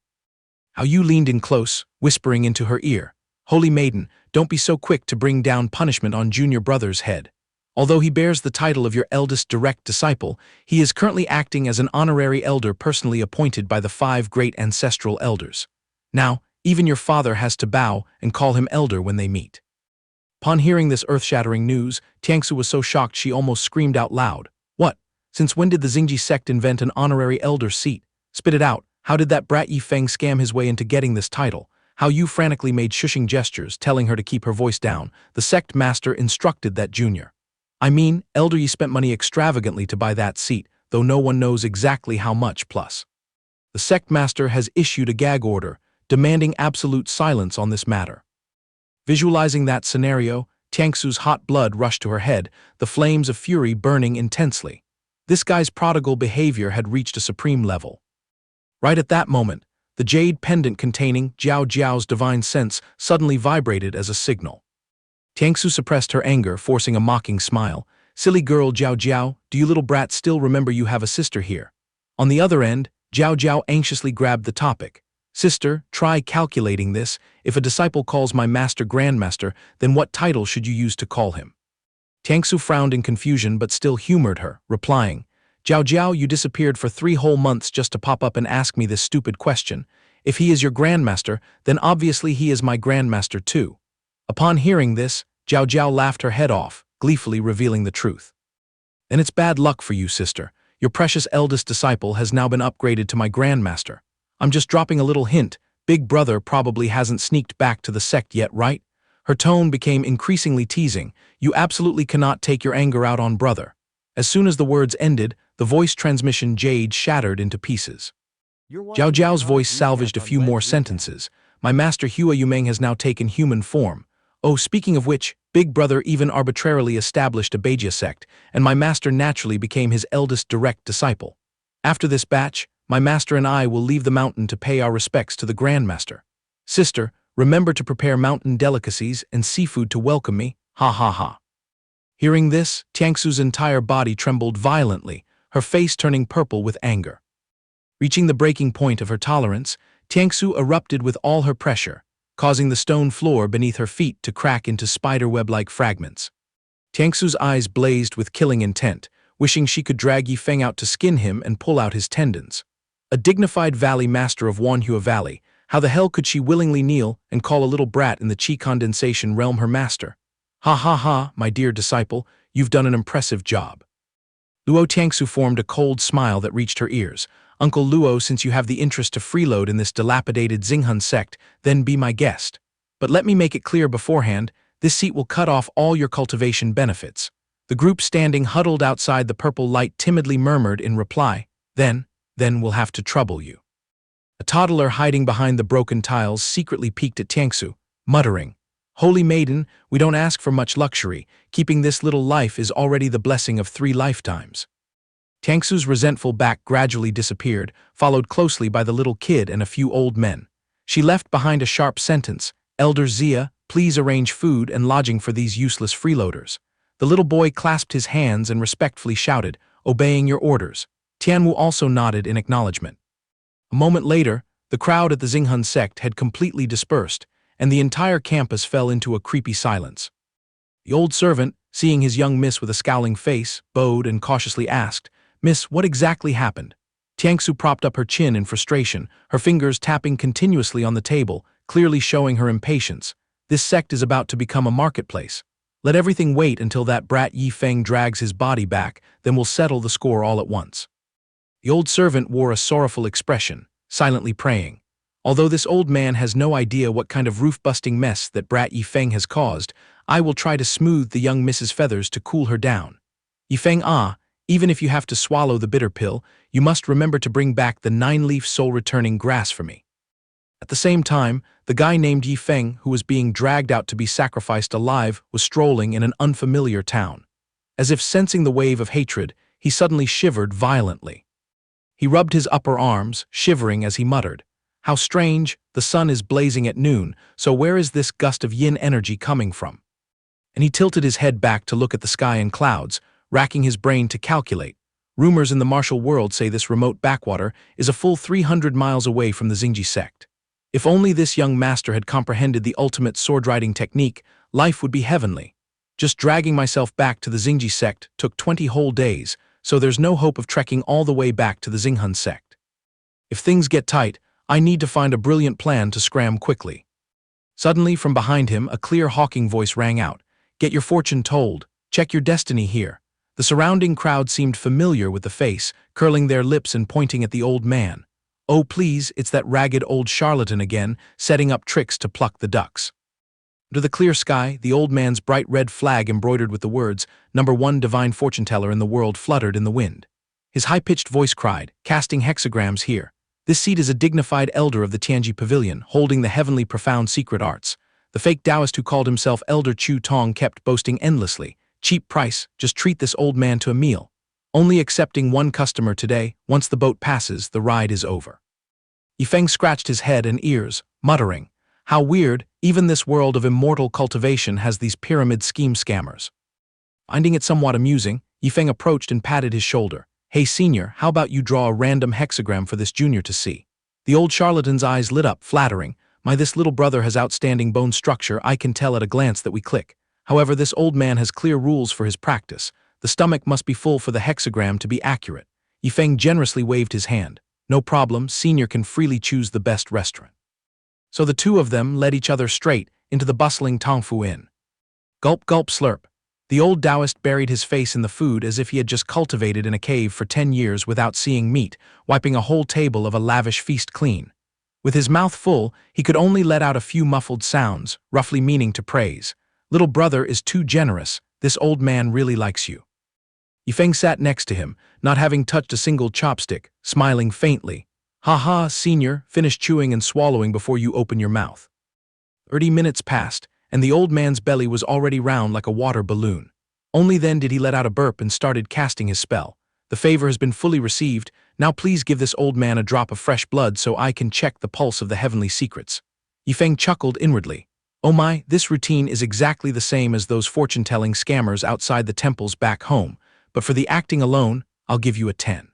Hao Yu leaned in close, whispering into her ear, "Holy maiden, don't be so quick to bring down punishment on junior brother's head. Although he bears the title of your eldest direct disciple, he is currently acting as an honorary elder personally appointed by the 5 great ancestral elders. Now, even your father has to bow and call him elder when they meet." Upon hearing this earth-shattering news, Tiangsu was so shocked she almost screamed out loud. "What? Since when did the Xingji sect invent an honorary elder seat? Spit it out. How did that brat Yifeng scam his way into getting this title?" Hao Yu frantically made shushing gestures, telling her to keep her voice down. "The sect master instructed that junior. I mean, elder Yi spent money extravagantly to buy that seat, though no one knows exactly how much plus. The sect master has issued a gag order, demanding absolute silence on this matter." Visualizing that scenario, Tiangsu's hot blood rushed to her head, the flames of fury burning intensely. This guy's prodigal behavior had reached a supreme level. Right at that moment, the jade pendant containing Jiao Jiao's divine sense suddenly vibrated as a signal. Tiangsu suppressed her anger, forcing a mocking smile. "Silly girl Jiao Jiao, do you little brat still remember you have a sister here?" On the other end, Jiao Jiao anxiously grabbed the topic. "Sister, try calculating this. If a disciple calls my master grandmaster, then what title should you use to call him?" Tiangsu frowned in confusion but still humored her, replying, "Jiao Jiao, you disappeared for 3 whole months just to pop up and ask me this stupid question. If he is your grandmaster, then obviously he is my grandmaster too." Upon hearing this, Jiao Jiao laughed her head off, gleefully revealing the truth. "Then it's bad luck for you, sister. Your precious eldest disciple has now been upgraded to my grandmaster. I'm just dropping a little hint. Big brother probably hasn't sneaked back to the sect yet, right?" Her tone became increasingly teasing. "You absolutely cannot take your anger out on brother." As soon as the words ended, the voice transmission jade shattered into pieces. Jiao Jiao's voice salvaged a few more sentences. "My master Hua Yumeng has now taken human form. Oh, speaking of which, Big Brother even arbitrarily established a Beijia sect, and my master naturally became his eldest direct disciple. After this batch, my master and I will leave the mountain to pay our respects to the Grandmaster. Sister, remember to prepare mountain delicacies and seafood to welcome me, ha ha ha." Hearing this, Tiangsu's entire body trembled violently, her face turning purple with anger. Reaching the breaking point of her tolerance, Tiangsu erupted with all her pressure, causing the stone floor beneath her feet to crack into spiderweb-like fragments. Tiangsu's eyes blazed with killing intent, wishing she could drag Yifeng out to skin him and pull out his tendons. A dignified valley master of Wanhua Valley, how the hell could she willingly kneel and call a little brat in the chi condensation realm her master? "Ha ha ha, my dear disciple, you've done an impressive job." Luo Tiangsu formed a cold smile that reached her ears. "Uncle Luo, since you have the interest to freeload in this dilapidated Xinghun sect, then be my guest. But let me make it clear beforehand, this seat will cut off all your cultivation benefits." The group standing huddled outside the purple light timidly murmured in reply, Then we'll have to trouble you." A toddler hiding behind the broken tiles secretly peeked at Tiangsu, muttering, "Holy maiden, we don't ask for much luxury. Keeping this little life is already the blessing of 3 lifetimes." Tiangsu's resentful back gradually disappeared, followed closely by the little kid and a few old men. She left behind a sharp sentence, "Elder Zia, please arrange food and lodging for these useless freeloaders." The little boy clasped his hands and respectfully shouted, "Obeying your orders." Tianwu also nodded in acknowledgement. A moment later, the crowd at the Xinghun sect had completely dispersed, and the entire campus fell into a creepy silence. The old servant, seeing his young miss with a scowling face, bowed and cautiously asked, "Miss, what exactly happened?" Tiangsu propped up her chin in frustration, her fingers tapping continuously on the table, clearly showing her impatience. "This sect is about to become a marketplace. Let everything wait until that brat Yifeng drags his body back, then we'll settle the score all at once." The old servant wore a sorrowful expression, silently praying, Although this old man has no idea what kind of roof-busting mess that brat Yifeng has caused, I will try to smooth the young Mrs. Feathers to cool her down. Yifeng, even if you have to swallow the bitter pill, you must remember to bring back the 9-leaf soul-returning grass for me." At the same time, the guy named Yifeng, who was being dragged out to be sacrificed alive, was strolling in an unfamiliar town. As if sensing the wave of hatred, he suddenly shivered violently. He rubbed his upper arms, shivering as he muttered, "How strange, the sun is blazing at noon, so where is this gust of yin energy coming from?" And he tilted his head back to look at the sky and clouds, racking his brain to calculate. Rumors in the martial world say this remote backwater is a full 300 miles away from the Xingji sect. If only this young master had comprehended the ultimate sword-riding technique, life would be heavenly. Just dragging myself back to the Xingji sect took 20 whole days, so there's no hope of trekking all the way back to the Xinghun sect. If things get tight, I need to find a brilliant plan to scram quickly. Suddenly, from behind him, a clear hawking voice rang out, "Get your fortune told. Check your destiny here." The surrounding crowd seemed familiar with the face, curling their lips and pointing at the old man. "Oh please, it's that ragged old charlatan again, setting up tricks to pluck the ducks." Under the clear sky, the old man's bright red flag embroidered with the words, "Number 1 divine fortune-teller in the world," fluttered in the wind. His high-pitched voice cried, "Casting hexagrams here. This seat is a dignified elder of the Tianji Pavilion, holding the heavenly profound secret arts." The fake Taoist who called himself Elder Chu Tong kept boasting endlessly, "Cheap price, just treat this old man to a meal. Only accepting one customer today, once the boat passes, the ride is over." Yifeng scratched his head and ears, muttering, "How weird, even this world of immortal cultivation has these pyramid scheme scammers." Finding it somewhat amusing, Yifeng approached and patted his shoulder. "Hey senior, how about you draw a random hexagram for this junior to see?" The old charlatan's eyes lit up, flattering. This little brother has outstanding bone structure, I can tell at a glance that we click. However, this old man has clear rules for his practice. The stomach must be full for the hexagram to be accurate." Yifeng generously waved his hand. "No problem, senior can freely choose the best restaurant." So the two of them led each other straight into the bustling Tongfu Inn. Gulp, gulp, slurp. The old Taoist buried his face in the food as if he had just cultivated in a cave for 10 years without seeing meat, wiping a whole table of a lavish feast clean. With his mouth full, he could only let out a few muffled sounds, roughly meaning to praise. "Little brother is too generous, this old man really likes you." Yifeng sat next to him, not having touched a single chopstick, smiling faintly. "Ha ha, senior, finish chewing and swallowing before you open your mouth." 30 minutes passed, and the old man's belly was already round like a water balloon. Only then did he let out a burp and started casting his spell. "The favor has been fully received. Now please give this old man a drop of fresh blood so I can check the pulse of the heavenly secrets." Yifeng chuckled inwardly. "Oh my, this routine is exactly the same as those fortune-telling scammers outside the temples back home, but for the acting alone, I'll give you a 10.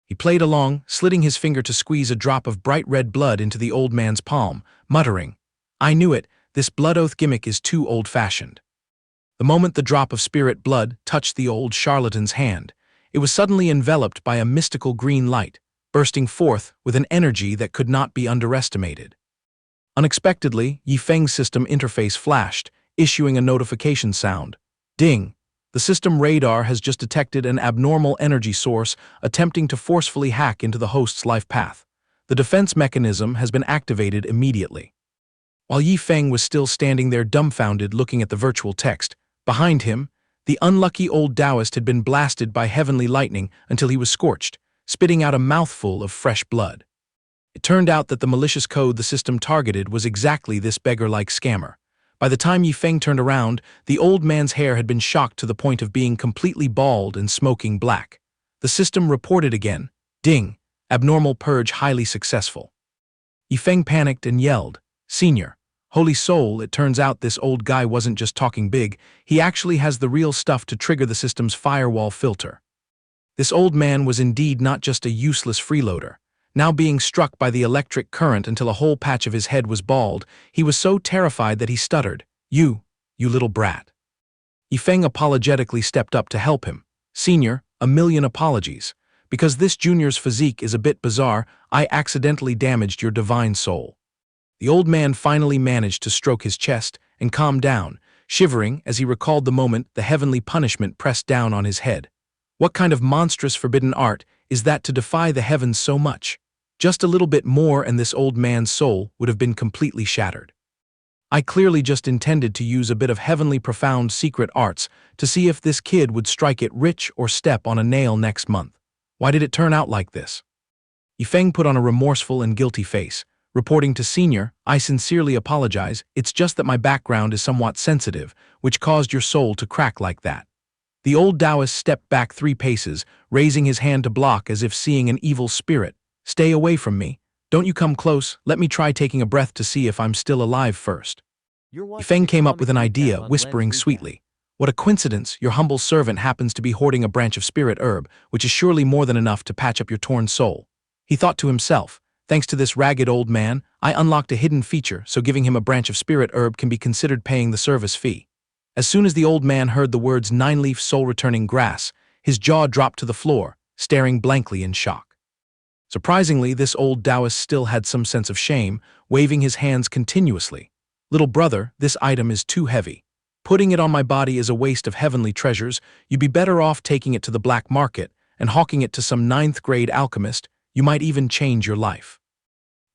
He played along, slitting his finger to squeeze a drop of bright red blood into the old man's palm, muttering, "I knew it, this blood oath gimmick is too old-fashioned." The moment the drop of spirit blood touched the old charlatan's hand, it was suddenly enveloped by a mystical green light, bursting forth with an energy that could not be underestimated. Unexpectedly, Yifeng's system interface flashed, issuing a notification sound. "Ding! The system radar has just detected an abnormal energy source attempting to forcefully hack into the host's life path. The defense mechanism has been activated immediately." While Yifeng was still standing there dumbfounded looking at the virtual text, behind him, the unlucky old Taoist had been blasted by heavenly lightning until he was scorched, spitting out a mouthful of fresh blood. It turned out that the malicious code the system targeted was exactly this beggar-like scammer. By the time Yifeng turned around, the old man's hair had been shocked to the point of being completely bald and smoking black. The system reported again, "Ding, abnormal purge highly successful." Yifeng panicked and yelled, "Senior, holy soul, it turns out this old guy wasn't just talking big, he actually has the real stuff to trigger the system's firewall filter." This old man was indeed not just a useless freeloader. Now being struck by the electric current until a whole patch of his head was bald, he was so terrified that he stuttered, You little brat." Yifeng apologetically stepped up to help him. "Senior, a million apologies. Because this junior's physique is a bit bizarre, I accidentally damaged your divine soul." The old man finally managed to stroke his chest and calm down, shivering as he recalled the moment the heavenly punishment pressed down on his head. What kind of monstrous forbidden art is that to defy the heavens so much? Just a little bit more and this old man's soul would have been completely shattered. I clearly just intended to use a bit of heavenly profound secret arts to see if this kid would strike it rich or step on a nail next month. Why did it turn out like this? Yifeng put on a remorseful and guilty face, reporting to Senior, I sincerely apologize, it's just that my background is somewhat sensitive, which caused your soul to crack like that. The old Taoist stepped back 3 paces, raising his hand to block as if seeing an evil spirit. Stay away from me. Don't you come close, let me try taking a breath to see if I'm still alive first. Yifeng came up with an idea, whispering sweetly. What a coincidence, your humble servant happens to be hoarding a branch of spirit herb, which is surely more than enough to patch up your torn soul. He thought to himself, thanks to this ragged old man, I unlocked a hidden feature, so giving him a branch of spirit herb can be considered paying the service fee. As soon as the old man heard the words 9-leaf soul-returning grass, his jaw dropped to the floor, staring blankly in shock. Surprisingly, this old Taoist still had some sense of shame, waving his hands continuously. Little brother, this item is too heavy. Putting it on my body is a waste of heavenly treasures. You'd be better off taking it to the black market and hawking it to some 9th-grade alchemist. You might even change your life.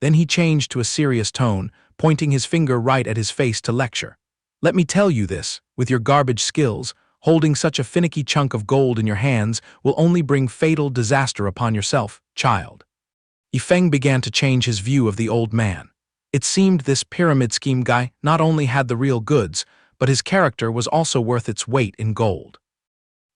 Then he changed to a serious tone, pointing his finger right at his face to lecture. Let me tell you this, with your garbage skills, holding such a finicky chunk of gold in your hands will only bring fatal disaster upon yourself, child. Yifeng began to change his view of the old man. It seemed this pyramid scheme guy not only had the real goods, but his character was also worth its weight in gold.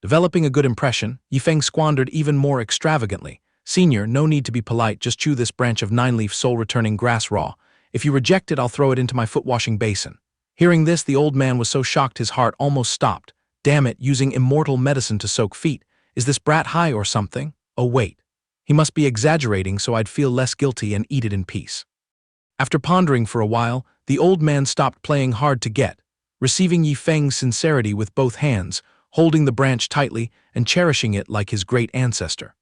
Developing a good impression, Yifeng squandered even more extravagantly. Senior, no need to be polite, just chew this branch of 9-leaf soul-returning grass raw. If you reject it, I'll throw it into my foot-washing basin. Hearing this, the old man was so shocked his heart almost stopped. Damn it, using immortal medicine to soak feet. Is this brat high or something? Oh wait. He must be exaggerating so I'd feel less guilty and eat it in peace. After pondering for a while, the old man stopped playing hard to get, receiving Yifeng's sincerity with both hands, holding the branch tightly and cherishing it like his great ancestor.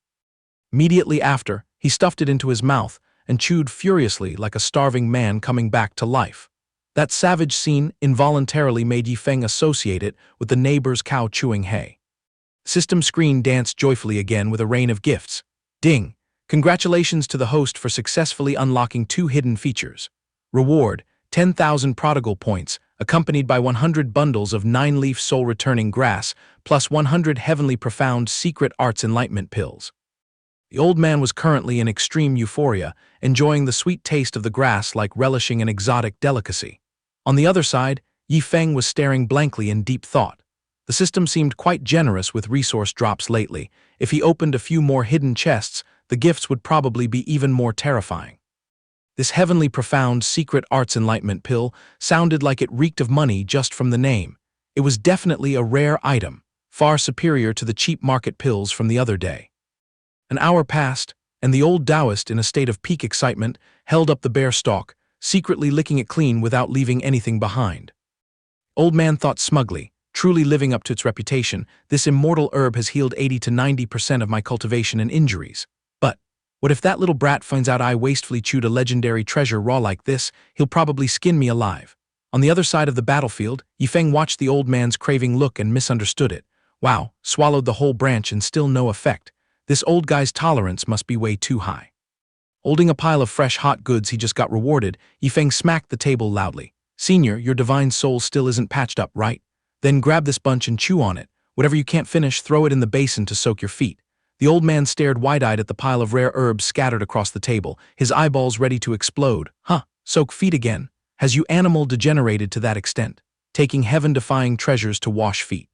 Immediately after, he stuffed it into his mouth and chewed furiously like a starving man coming back to life. That savage scene involuntarily made Yifeng associate it with the neighbor's cow chewing hay. System screen danced joyfully again with a rain of gifts. Ding! Congratulations to the host for successfully unlocking 2 hidden features. Reward, 10,000 prodigal points, accompanied by 100 bundles of 9-leaf soul-returning grass, plus 100 heavenly profound secret arts enlightenment pills. The old man was currently in extreme euphoria, enjoying the sweet taste of the grass like relishing an exotic delicacy. On the other side, Yifeng was staring blankly in deep thought. The system seemed quite generous with resource drops lately. If he opened a few more hidden chests, the gifts would probably be even more terrifying. This heavenly profound secret arts enlightenment pill sounded like it reeked of money just from the name. It was definitely a rare item, far superior to the cheap market pills from the other day. An hour passed, and the old Taoist, in a state of peak excitement, held up the bare stalk, secretly licking it clean without leaving anything behind. Old man thought smugly, truly living up to its reputation, this immortal herb has healed 80 to 90% of my cultivation and injuries. But what if that little brat finds out I wastefully chewed a legendary treasure raw like this? He'll probably skin me alive. On the other side of the battlefield, Yifeng watched the old man's craving look and misunderstood it. Wow, swallowed the whole branch and still no effect. This old guy's tolerance must be way too high. Holding a pile of fresh hot goods he just got rewarded, Yifeng smacked the table loudly. Senior, your divine soul still isn't patched up, right? Then grab this bunch and chew on it. Whatever you can't finish, throw it in the basin to soak your feet. The old man stared wide-eyed at the pile of rare herbs scattered across the table, his eyeballs ready to explode. Huh, soak feet again? Has you animal degenerated to that extent? Taking heaven-defying treasures to wash feet.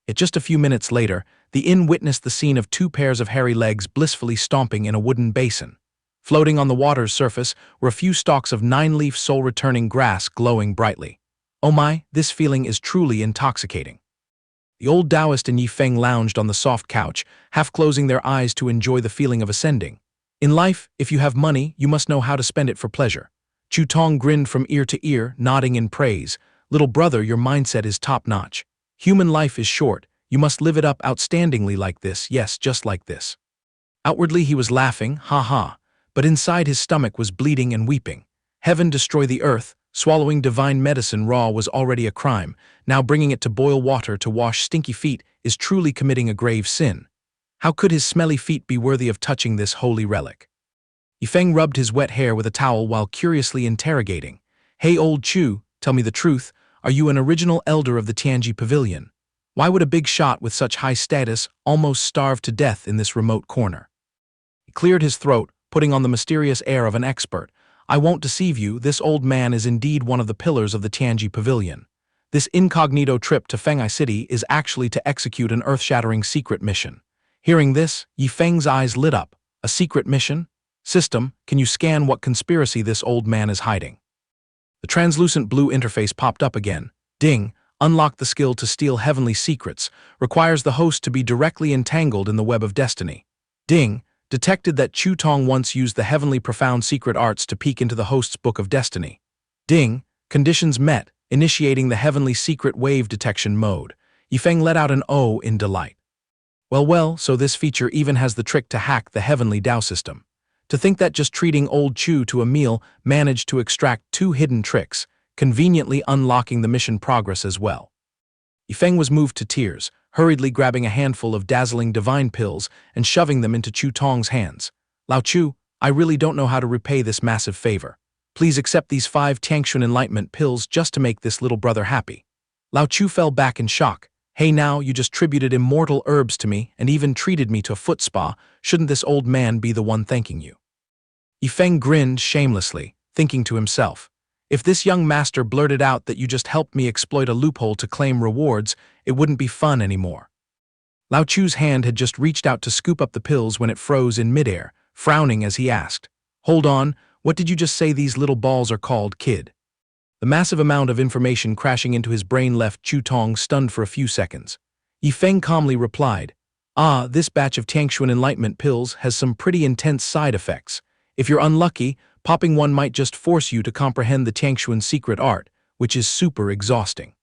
Yet just a few minutes later, the inn witnessed the scene of 2 pairs of hairy legs blissfully stomping in a wooden basin. Floating on the water's surface were a few stalks of 9-leaf soul-returning grass glowing brightly. Oh my, this feeling is truly intoxicating. The old Taoist and Yifeng lounged on the soft couch, half closing their eyes to enjoy the feeling of ascending. In life, if you have money, you must know how to spend it for pleasure. Chu Tong grinned from ear to ear, nodding in praise. Little brother, your mindset is top-notch. Human life is short. You must live it up outstandingly like this, yes, just like this. Outwardly he was laughing, ha-ha, but inside his stomach was bleeding and weeping. Heaven destroy the earth, swallowing divine medicine raw was already a crime. Now bringing it to boil water to wash stinky feet is truly committing a grave sin. How could his smelly feet be worthy of touching this holy relic? Yifeng rubbed his wet hair with a towel while curiously interrogating. Hey old Chu, tell me the truth, are you an original elder of the Tianji Pavilion? Why would a big shot with such high status almost starve to death in this remote corner? He cleared his throat, putting on the mysterious air of an expert. I won't deceive you, this old man is indeed one of the pillars of the Tianji Pavilion. This incognito trip to Fenghai City is actually to execute an earth-shattering secret mission. Hearing this, Yifeng's eyes lit up. A secret mission? System, can you scan what conspiracy this old man is hiding? The translucent blue interface popped up again. Ding, unlock the skill to steal heavenly secrets, requires the host to be directly entangled in the web of destiny. Ding, detected that Chu Tong once used the heavenly profound secret arts to peek into the host's book of destiny. Ding, conditions met, initiating the heavenly secret wave detection mode. Yifeng let out an O in delight. Well, so this feature even has the trick to hack the heavenly Dao system. To think that just treating old Chu to a meal managed to extract 2 hidden tricks, conveniently unlocking the mission progress as well. Yifeng was moved to tears, hurriedly grabbing a handful of dazzling divine pills and shoving them into Chu Tong's hands. Lao Chu, I really don't know how to repay this massive favor. Please accept these 5 Tiangxuan enlightenment pills just to make this little brother happy. Lao Chu fell back in shock. Hey now, you just tributed immortal herbs to me and even treated me to a foot spa. Shouldn't this old man be the one thanking you? Yifeng grinned shamelessly, thinking to himself, if this young master blurted out that you just helped me exploit a loophole to claim rewards, it wouldn't be fun anymore. Lao Chu's hand had just reached out to scoop up the pills when it froze in midair, frowning as he asked, Hold on, what did you just say these little balls are called, kid? The massive amount of information crashing into his brain left Chu Tong stunned for a few seconds. Yifeng calmly replied, this batch of Tiangxuan enlightenment pills has some pretty intense side effects. If you're unlucky, popping one might just force you to comprehend the Tiangxuan secret art, which is super exhausting.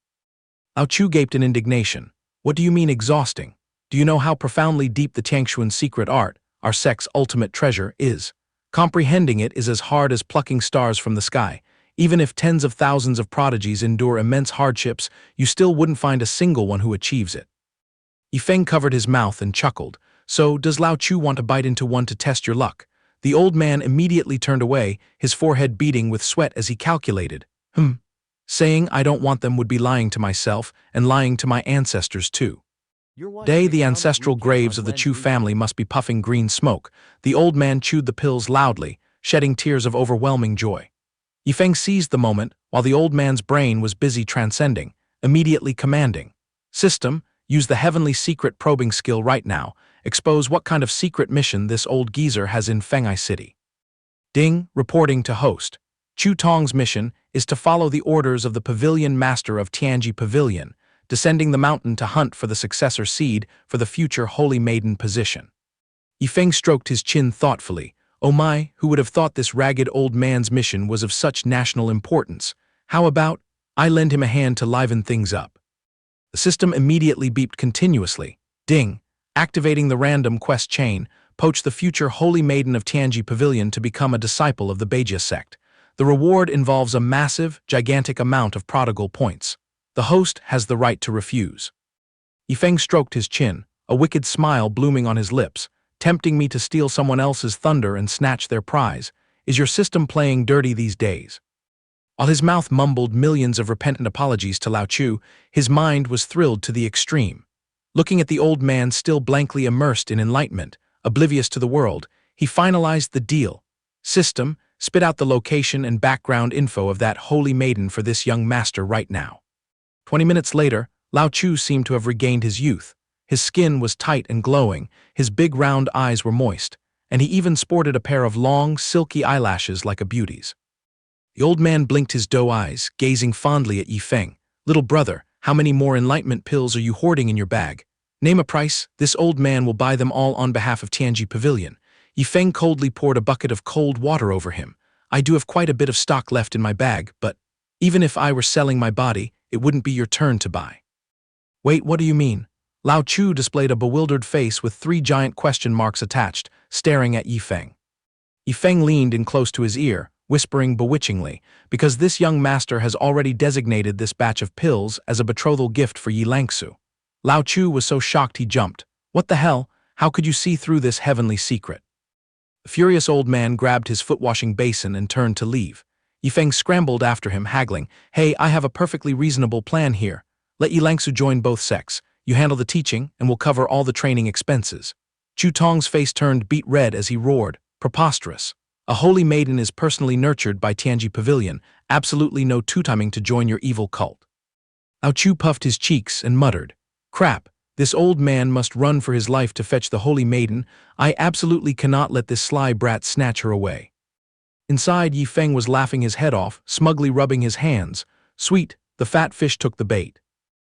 Lao Chu gaped in indignation. What do you mean exhausting? Do you know how profoundly deep the Tiangxuan secret art, our sect's ultimate treasure, is? Comprehending it is as hard as plucking stars from the sky. Even if tens of thousands of prodigies endure immense hardships, you still wouldn't find a single one who achieves it. Yifeng covered his mouth and chuckled. So, does Lao Chu want to bite into one to test your luck? The old man immediately turned away, his forehead beating with sweat as he calculated. Saying I don't want them would be lying to myself and lying to my ancestors too. Today the ancestral graves of the Chu family must be puffing green smoke. The old man chewed the pills loudly, shedding tears of overwhelming joy. Yifeng seized the moment while the old man's brain was busy transcending, immediately commanding. System, use the heavenly secret probing skill right now. Expose what kind of secret mission this old geezer has in Fenghai City. Ding, reporting to host. Chu Tong's mission is to follow the orders of the pavilion master of Tianji Pavilion, descending the mountain to hunt for the successor seed for the future holy maiden position. Yifeng stroked his chin thoughtfully. Oh my, who would have thought this ragged old man's mission was of such national importance? How about, I lend him a hand to liven things up? The system immediately beeped continuously. Ding. Activating the random quest chain, poach the future holy maiden of Tianji Pavilion to become a disciple of the Beijia sect. The reward involves a massive, gigantic amount of prodigal points. The host has the right to refuse. Yifeng stroked his chin, a wicked smile blooming on his lips. Tempting me to steal someone else's thunder and snatch their prize. Is your system playing dirty these days? While his mouth mumbled millions of repentant apologies to Lao Chu, his mind was thrilled to the extreme. Looking at the old man still blankly immersed in enlightenment, oblivious to the world, he finalized the deal. System, spit out the location and background info of that holy maiden for this young master right now. 20 minutes later, Lao Chu seemed to have regained his youth. His skin was tight and glowing, his big round eyes were moist, and he even sported a pair of long, silky eyelashes like a beauty's. The old man blinked his doe eyes, gazing fondly at Yifeng. Little brother, how many more enlightenment pills are you hoarding in your bag? Name a price, this old man will buy them all on behalf of Tianji Pavilion. Yifeng coldly poured a bucket of cold water over him. I do have quite a bit of stock left in my bag, but even if I were selling my body, it wouldn't be your turn to buy. Wait, what do you mean? Lao Chu displayed a bewildered face with 3 giant question marks attached, staring at Yifeng. Yifeng leaned in close to his ear, whispering bewitchingly, because this young master has already designated this batch of pills as a betrothal gift for Yi Langsu. Lao Chu was so shocked he jumped. What the hell? How could you see through this heavenly secret? The furious old man grabbed his foot-washing basin and turned to leave. Yifeng scrambled after him, haggling. Hey, I have a perfectly reasonable plan here. Let Yilangsu join both sects. You handle the teaching, and we'll cover all the training expenses. Chu Tong's face turned beet red as he roared. Preposterous. A holy maiden is personally nurtured by Tianji Pavilion. Absolutely no two-timing to join your evil cult. Lao Chu puffed his cheeks and muttered. Crap. This old man must run for his life to fetch the holy maiden. I absolutely cannot let this sly brat snatch her away. Inside, Yifeng was laughing his head off, smugly rubbing his hands. Sweet, the fat fish took the bait.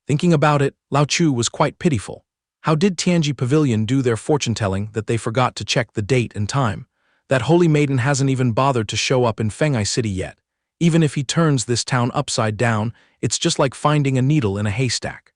Thinking about it, Lao Chu was quite pitiful. How did Tianji Pavilion do their fortune-telling that they forgot to check the date and time? That holy maiden hasn't even bothered to show up in Fenghai City yet. Even if he turns this town upside down, it's just like finding a needle in a haystack.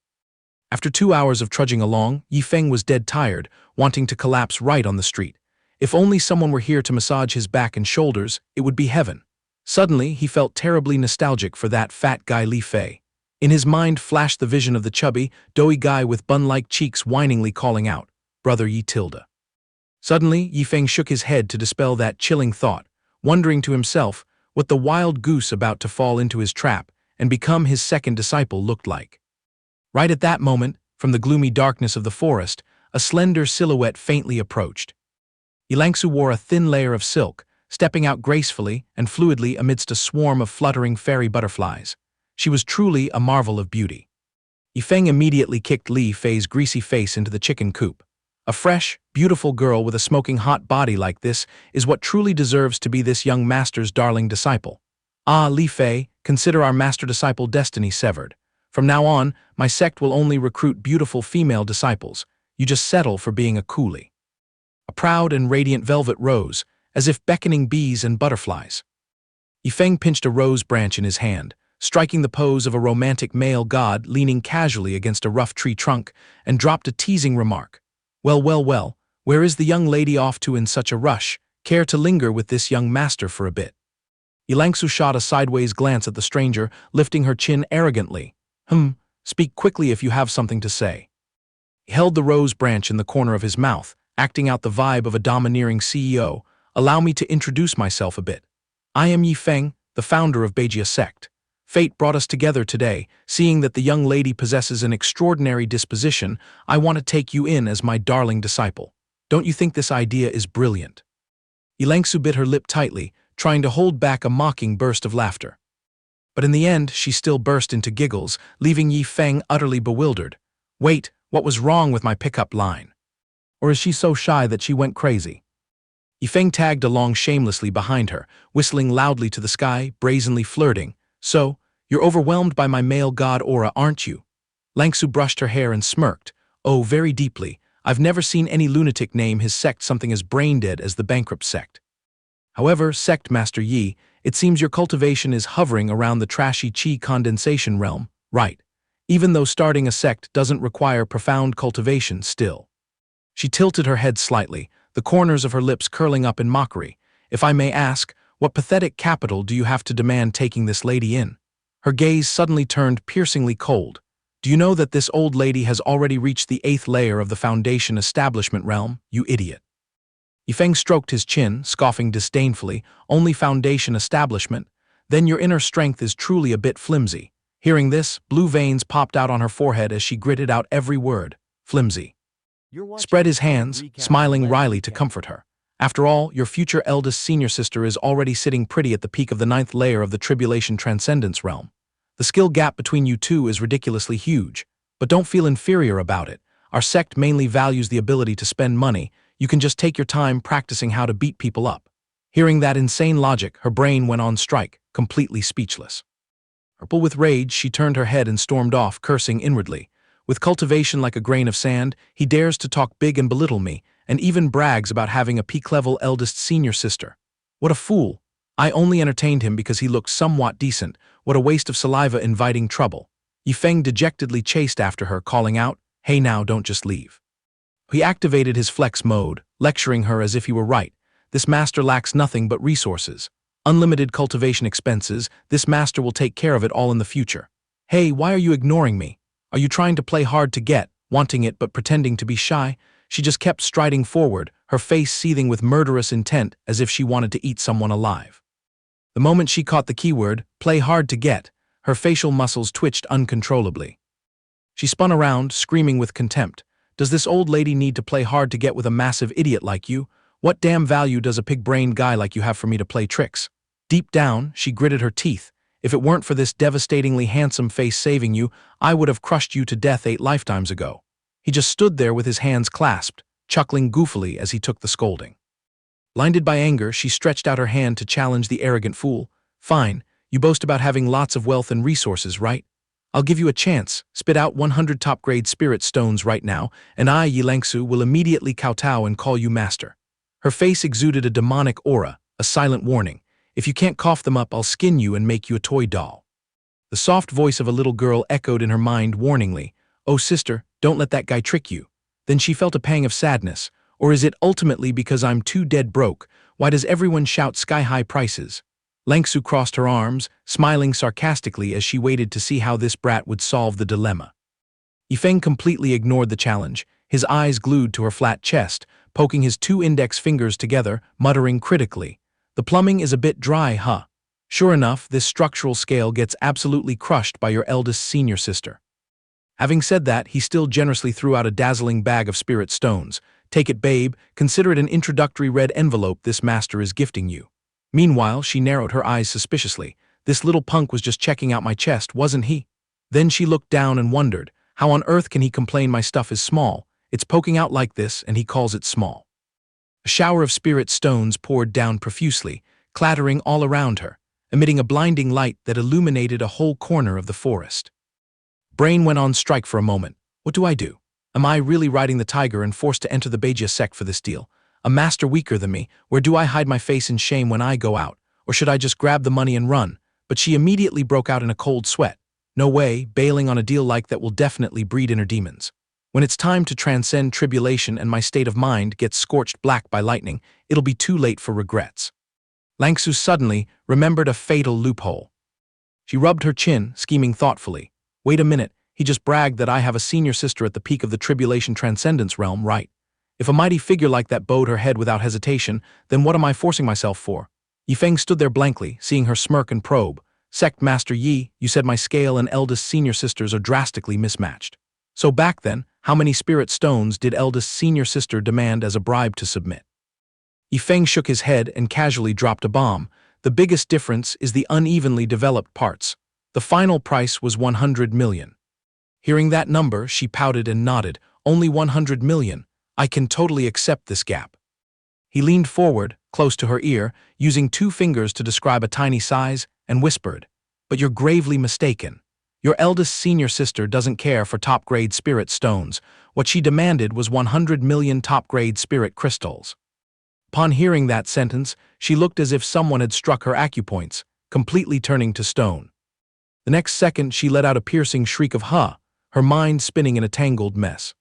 After 2 hours of trudging along, Yifeng was dead tired, wanting to collapse right on the street. If only someone were here to massage his back and shoulders, it would be heaven. Suddenly, he felt terribly nostalgic for that fat guy Li Fei. In his mind flashed the vision of the chubby, doughy guy with bun-like cheeks whiningly calling out, Brother Yi Tilda. Suddenly, Yifeng shook his head to dispel that chilling thought, wondering to himself what the wild goose about to fall into his trap and become his second disciple looked like. Right at that moment, from the gloomy darkness of the forest, a slender silhouette faintly approached. Yilangsu wore a thin layer of silk, stepping out gracefully and fluidly amidst a swarm of fluttering fairy butterflies. She was truly a marvel of beauty. Yifeng immediately kicked Li Fei's greasy face into the chicken coop. A fresh, beautiful girl with a smoking hot body like this is what truly deserves to be this young master's darling disciple. Ah, Li Fei, consider our master-disciple destiny severed. From now on, my sect will only recruit beautiful female disciples. You just settle for being a coolie. A proud and radiant velvet rose, as if beckoning bees and butterflies. Yifeng pinched a rose branch in his hand, striking the pose of a romantic male god leaning casually against a rough tree trunk, and dropped a teasing remark. Well, where is the young lady off to in such a rush? Care to linger with this young master for a bit? Yilangsu shot a sideways glance at the stranger, lifting her chin arrogantly. Speak quickly if you have something to say. He held the rose branch in the corner of his mouth, acting out the vibe of a domineering CEO. Allow me to introduce myself a bit. I am Yifeng, the founder of Beijia sect. Fate brought us together today. Seeing that the young lady possesses an extraordinary disposition, I want to take you in as my darling disciple. Don't you think this idea is brilliant? Yilangsu bit her lip tightly, trying to hold back a mocking burst of laughter. But in the end, she still burst into giggles, leaving Yifeng utterly bewildered. Wait, what was wrong with my pickup line? Or is she so shy that she went crazy? Yifeng tagged along shamelessly behind her, whistling loudly to the sky, brazenly flirting. So, you're overwhelmed by my male god aura, aren't you? Langsu brushed her hair and smirked. Oh, very deeply. I've never seen any lunatic name his sect something as brain-dead as the bankrupt sect. However, Sect Master Yi, it seems your cultivation is hovering around the trashy chi condensation realm, right? Even though starting a sect doesn't require profound cultivation still. She tilted her head slightly, the corners of her lips curling up in mockery. If I may ask, what pathetic capital do you have to demand taking this lady in? Her gaze suddenly turned piercingly cold. Do you know that this old lady has already reached the 8th layer of the Foundation establishment realm, you idiot? Yifeng stroked his chin, scoffing disdainfully. Only Foundation establishment? Then your inner strength is truly a bit flimsy. Hearing this, blue veins popped out on her forehead as she gritted out every word. Flimsy. Spread his hands, smiling wryly to comfort her. After all, your future eldest senior sister is already sitting pretty at the peak of the 9th layer of the Tribulation Transcendence realm. The skill gap between you two is ridiculously huge. But don't feel inferior about it. Our sect mainly values the ability to spend money. You can just take your time practicing how to beat people up. Hearing that insane logic, her brain went on strike, completely speechless. Purple with rage, she turned her head and stormed off, cursing inwardly. With cultivation like a grain of sand, he dares to talk big and belittle me, and even brags about having a peak-level eldest senior sister. What a fool. I only entertained him because he looked somewhat decent. What a waste of saliva inviting trouble. Yifeng dejectedly chased after her, calling out, Hey now, don't just leave. He activated his flex mode, lecturing her as if he were right. This master lacks nothing but resources. Unlimited cultivation expenses, this master will take care of it all in the future. Hey, why are you ignoring me? Are you trying to play hard to get, wanting it but pretending to be shy? She just kept striding forward, her face seething with murderous intent as if she wanted to eat someone alive. The moment she caught the keyword, "play hard to get," her facial muscles twitched uncontrollably. She spun around, screaming with contempt. "Does this old lady need to play hard to get with a massive idiot like you? What damn value does a pig-brained guy like you have for me to play tricks?" Deep down, she gritted her teeth. "If it weren't for this devastatingly handsome face saving you, I would have crushed you to death 8 lifetimes ago." He just stood there with his hands clasped, chuckling goofily as he took the scolding. Blinded by anger, she stretched out her hand to challenge the arrogant fool. "Fine, you boast about having lots of wealth and resources, right? I'll give you a chance. Spit out 100 top-grade spirit stones right now, and I, Yilangsu, will immediately kowtow and call you master." Her face exuded a demonic aura, a silent warning. "If you can't cough them up, I'll skin you and make you a toy doll." The soft voice of a little girl echoed in her mind warningly. "Oh, sister, don't let that guy trick you." Then she felt a pang of sadness. Or is it ultimately because I'm too dead broke? Why does everyone shout sky-high prices? Langsu crossed her arms, smiling sarcastically as she waited to see how this brat would solve the dilemma. Yifeng completely ignored the challenge, his eyes glued to her flat chest, poking his 2 index fingers together, muttering critically. "The plumbing is a bit dry, huh? Sure enough, this structural scale gets absolutely crushed by your eldest senior sister." Having said that, he still generously threw out a dazzling bag of spirit stones. "Take it, babe. Consider it an introductory red envelope this master is gifting you." Meanwhile, she narrowed her eyes suspiciously. "This little punk was just checking out my chest, wasn't he?" Then she looked down and wondered, how on earth can he complain my stuff is small? It's poking out like this, and he calls it small. A shower of spirit stones poured down profusely, clattering all around her, emitting a blinding light that illuminated a whole corner of the forest. Brain went on strike for a moment. What do I do? Am I really riding the tiger and forced to enter the Beijia sect for this deal? A master weaker than me, where do I hide my face in shame when I go out? Or should I just grab the money and run? But she immediately broke out in a cold sweat. No way, bailing on a deal like that will definitely breed inner demons. When it's time to transcend tribulation and my state of mind gets scorched black by lightning, it'll be too late for regrets. Langsu suddenly remembered a fatal loophole. She rubbed her chin, scheming thoughtfully. Wait a minute, he just bragged that I have a senior sister at the peak of the tribulation transcendence realm, right? If a mighty figure like that bowed her head without hesitation, then what am I forcing myself for? Yifeng stood there blankly, seeing her smirk and probe. Sect Master Yi, you said my scale and eldest senior sisters are drastically mismatched. So back then, how many spirit stones did eldest senior sister demand as a bribe to submit? Yifeng shook his head and casually dropped a bomb. The biggest difference is the unevenly developed parts. The final price was 100 million. Hearing that number, she pouted and nodded. Only 100 million. I can totally accept this gap. He leaned forward, close to her ear, using 2 fingers to describe a tiny size, and whispered, "But you're gravely mistaken. Your eldest senior sister doesn't care for top-grade spirit stones. What she demanded was 100 million top-grade spirit crystals." Upon hearing that sentence, she looked as if someone had struck her acupoints, completely turning to stone. The next second, she let out a piercing shriek of "huh," her mind spinning in a tangled mess.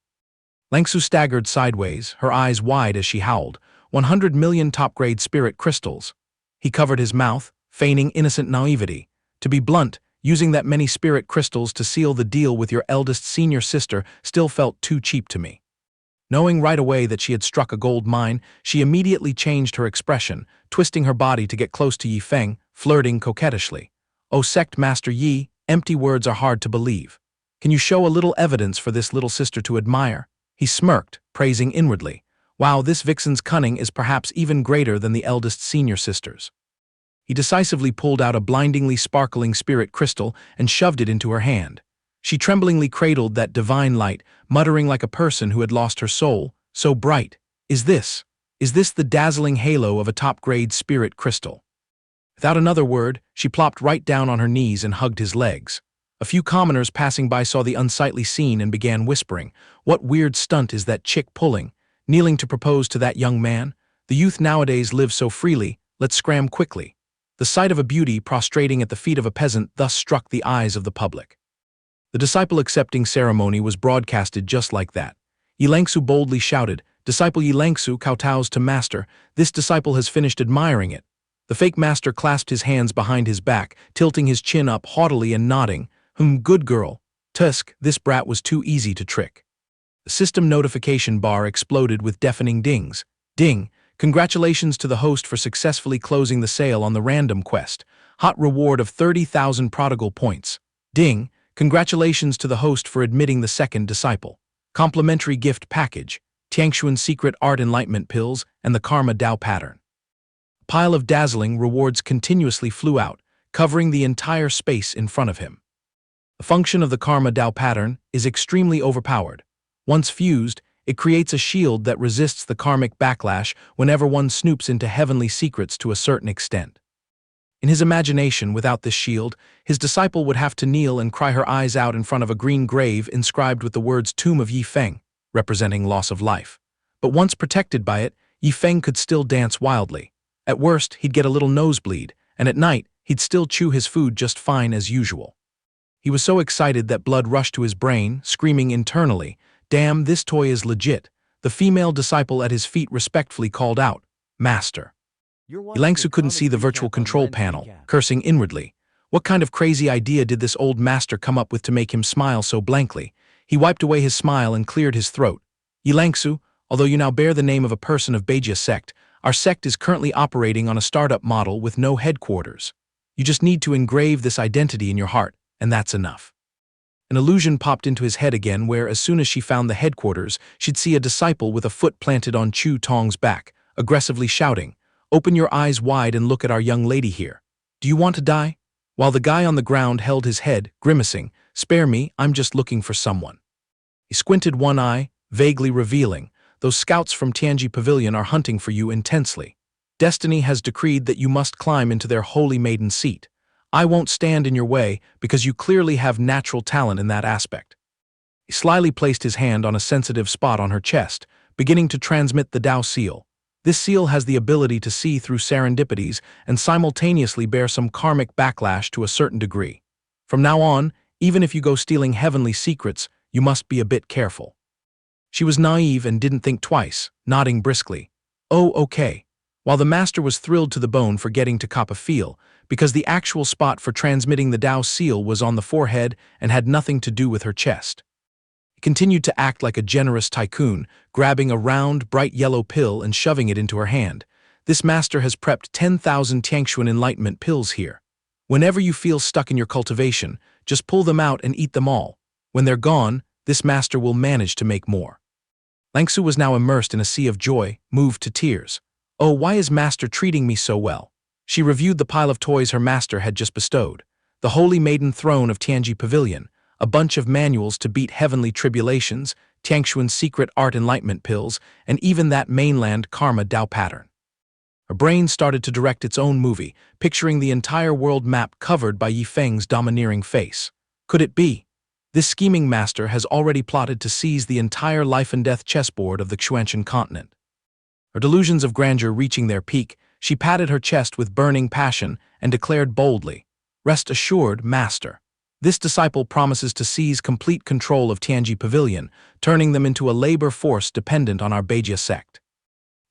Langsu staggered sideways, her eyes wide as she howled, 100 million top-grade spirit crystals. He covered his mouth, feigning innocent naivety. To be blunt, using that many spirit crystals to seal the deal with your eldest senior sister still felt too cheap to me. Knowing right away that she had struck a gold mine, she immediately changed her expression, twisting her body to get close to Yifeng, flirting coquettishly. "Oh, Sect Master Yi, empty words are hard to believe. Can you show a little evidence for this little sister to admire?" He smirked, praising inwardly. "Wow, this vixen's cunning is perhaps even greater than the eldest senior sister's." He decisively pulled out a blindingly sparkling spirit crystal and shoved it into her hand. She tremblingly cradled that divine light, muttering like a person who had lost her soul, "So bright. Is this the dazzling halo of a top-grade spirit crystal?" Without another word, she plopped right down on her knees and hugged his legs. A few commoners passing by saw the unsightly scene and began whispering, "What weird stunt is that chick pulling? Kneeling to propose to that young man? The youth nowadays live so freely, let's scram quickly." The sight of a beauty prostrating at the feet of a peasant thus struck the eyes of the public. The disciple-accepting ceremony was broadcasted just like that. Yilangsu boldly shouted, "Disciple Yilangsu kowtows to master. This disciple has finished admiring it." The fake master clasped his hands behind his back, tilting his chin up haughtily and nodding. Good girl. Tusk, this brat was too easy to trick." The system notification bar exploded with deafening dings. Ding! Congratulations to the host for successfully closing the sale on the random quest. Hot reward of 30,000 prodigal points. Ding! Congratulations to the host for admitting the second disciple. Complimentary gift package. Tiangshuan Secret Art Enlightenment Pills and the Karma Dao Pattern. A pile of dazzling rewards continuously flew out, covering the entire space in front of him. The function of the Karma Dao Pattern is extremely overpowered. Once fused, it creates a shield that resists the karmic backlash whenever one snoops into heavenly secrets to a certain extent. In his imagination, without this shield, his disciple would have to kneel and cry her eyes out in front of a green grave inscribed with the words Tomb of Yi Feng, representing loss of life. But once protected by it, Yi Feng could still dance wildly. At worst, he'd get a little nosebleed, and at night, he'd still chew his food just fine as usual. He was so excited that blood rushed to his brain, screaming internally, "Damn, this toy is legit." The female disciple at his feet respectfully called out, "Master." Yilangsu couldn't see the virtual control panel, cursing inwardly. What kind of crazy idea did this old master come up with to make him smile so blankly? He wiped away his smile and cleared his throat. "Yilangsu, although you now bear the name of a person of Beijia sect, our sect is currently operating on a startup model with no headquarters. You just need to engrave this identity in your heart, and that's enough." An illusion popped into his head again where, as soon as she found the headquarters, she'd see a disciple with a foot planted on Chu Tong's back, aggressively shouting, "Open your eyes wide and look at our young lady here. Do you want to die?" While the guy on the ground held his head, grimacing, "Spare me, I'm just looking for someone." He squinted one eye, vaguely revealing, "Those scouts from Tianji Pavilion are hunting for you intensely. Destiny has decreed that you must climb into their holy maiden seat. I won't stand in your way because you clearly have natural talent in that aspect." He slyly placed his hand on a sensitive spot on her chest, beginning to transmit the Dao seal. This seal has the ability to see through serendipities and simultaneously bear some karmic backlash to a certain degree. From now on, even if you go stealing heavenly secrets, you must be a bit careful. She was naive and didn't think twice, nodding briskly. "Oh, okay." While the master was thrilled to the bone for getting to cop a feel, because the actual spot for transmitting the Dao seal was on the forehead and had nothing to do with her chest. He continued to act like a generous tycoon, grabbing a round, bright yellow pill and shoving it into her hand. "This master has prepped 10,000 Tiangshuan Enlightenment pills here. Whenever you feel stuck in your cultivation, just pull them out and eat them all. When they're gone, this master will manage to make more." Langsu was now immersed in a sea of joy, moved to tears. "Oh, why is master treating me so well?" She reviewed the pile of toys her master had just bestowed. The Holy Maiden Throne of Tianji Pavilion, a bunch of manuals to beat heavenly tribulations, Tiangshuan's Secret Art Enlightenment Pills, and even that mainland Karma Dao Pattern. Her brain started to direct its own movie, picturing the entire world map covered by Yi Feng's domineering face. Could it be? This scheming master has already plotted to seize the entire life-and-death chessboard of the Xianxia continent. Her delusions of grandeur reaching their peak, she patted her chest with burning passion and declared boldly, "Rest assured, master. This disciple promises to seize complete control of Tianji Pavilion, turning them into a labor force dependent on our Beijia sect."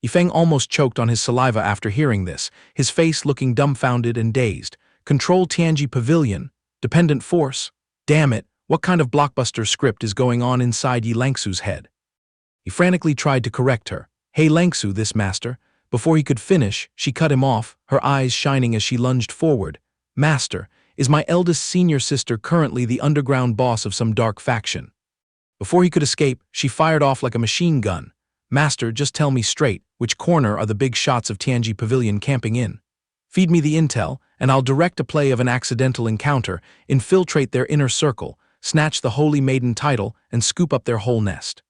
Yifeng almost choked on his saliva after hearing this, his face looking dumbfounded and dazed. Control Tianji Pavilion? Dependent force? Damn it, what kind of blockbuster script is going on inside Yi Langsu's head? He frantically tried to correct her. "Hey Langsu, this master." Before he could finish, she cut him off, her eyes shining as she lunged forward. "Master, is my eldest senior sister currently the underground boss of some dark faction?" Before he could escape, she fired off like a machine gun. "Master, just tell me straight, which corner are the big shots of Tianji Pavilion camping in? Feed me the intel, and I'll direct a play of an accidental encounter, infiltrate their inner circle, snatch the Holy Maiden title, and scoop up their whole nest."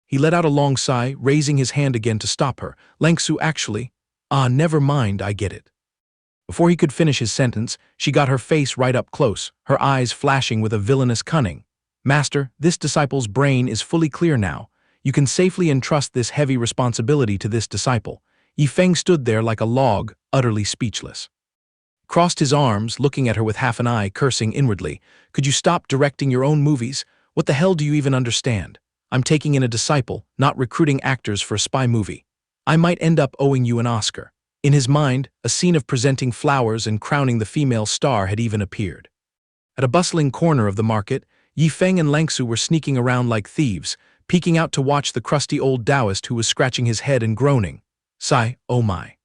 He let out a long sigh, raising his hand again to stop her. "Langsu, actually, never mind, I get it." Before he could finish his sentence, she got her face right up close, her eyes flashing with a villainous cunning. "Master, this disciple's brain is fully clear now. You can safely entrust this heavy responsibility to this disciple." Yi Feng stood there like a log, utterly speechless. Crossed his arms, looking at her with half an eye, cursing inwardly. "Could you stop directing your own movies? What the hell do you even understand? I'm taking in a disciple, not recruiting actors for a spy movie. I might end up owing you an Oscar." In his mind, a scene of presenting flowers and crowning the female star had even appeared. At a bustling corner of the market, Yi Feng and Langsu were sneaking around like thieves, peeking out to watch the crusty old Taoist who was scratching his head and groaning. Sigh, oh my.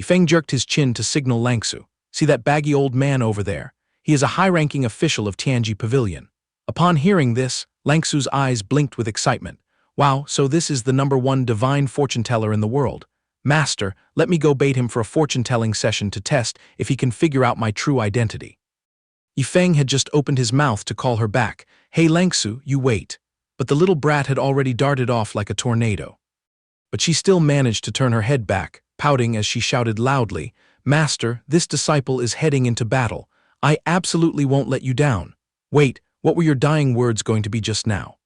Yifeng jerked his chin to signal Langsu. See that baggy old man over there? He is a high-ranking official of Tianji Pavilion. Upon hearing this, Langsu's eyes blinked with excitement. Wow, so this is the #1 divine fortune-teller in the world. Master, let me go bait him for a fortune-telling session to test if he can figure out my true identity. Yifeng had just opened his mouth to call her back. Hey Langsu, you wait. But the little brat had already darted off like a tornado. But she still managed to turn her head back, pouting as she shouted loudly, Master, this disciple is heading into battle. I absolutely won't let you down. Wait, what were your dying words going to be just now?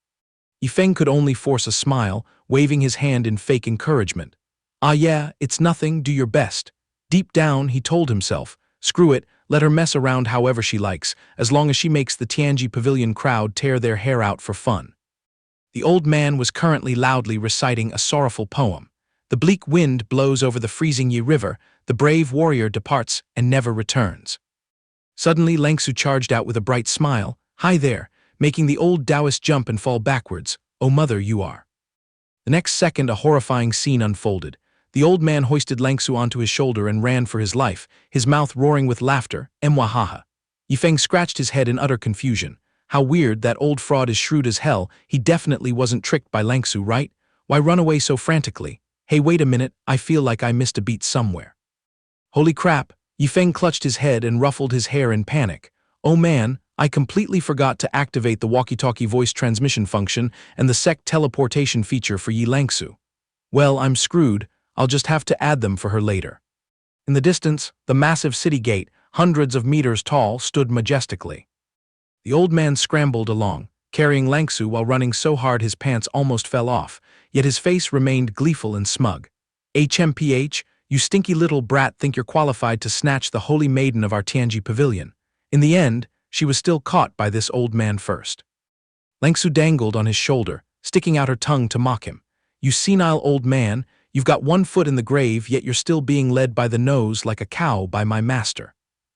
Yifeng could only force a smile, waving his hand in fake encouragement. Ah yeah, it's nothing, do your best. Deep down, he told himself, screw it, let her mess around however she likes, as long as she makes the Tianji Pavilion crowd tear their hair out for fun. The old man was currently loudly reciting a sorrowful poem. The bleak wind blows over the freezing Yi River, the brave warrior departs and never returns. Suddenly Langsu charged out with a bright smile, Hi there, making the old Taoist jump and fall backwards. Oh mother, you are. The next second a horrifying scene unfolded. The old man hoisted Langsu onto his shoulder and ran for his life, his mouth roaring with laughter, Mwahaha. Yifeng scratched his head in utter confusion. How weird, that old fraud is shrewd as hell, he definitely wasn't tricked by Langsu, right? Why run away so frantically? Hey wait a minute, I feel like I missed a beat somewhere. Holy crap, Yifeng clutched his head and ruffled his hair in panic. Oh man, I completely forgot to activate the walkie-talkie voice transmission function and the sect teleportation feature for Yi Langsu. Well, I'm screwed, I'll just have to add them for her later. In the distance, the massive city gate, hundreds of meters tall, stood majestically. The old man scrambled along, carrying Langsu while running so hard his pants almost fell off, yet his face remained gleeful and smug. HMPH, you stinky little brat think you're qualified to snatch the holy maiden of our Tianji Pavilion. In the end, she was still caught by this old man first. Langsu dangled on his shoulder, sticking out her tongue to mock him. You senile old man, you've got one foot in the grave, yet you're still being led by the nose like a cow by my master.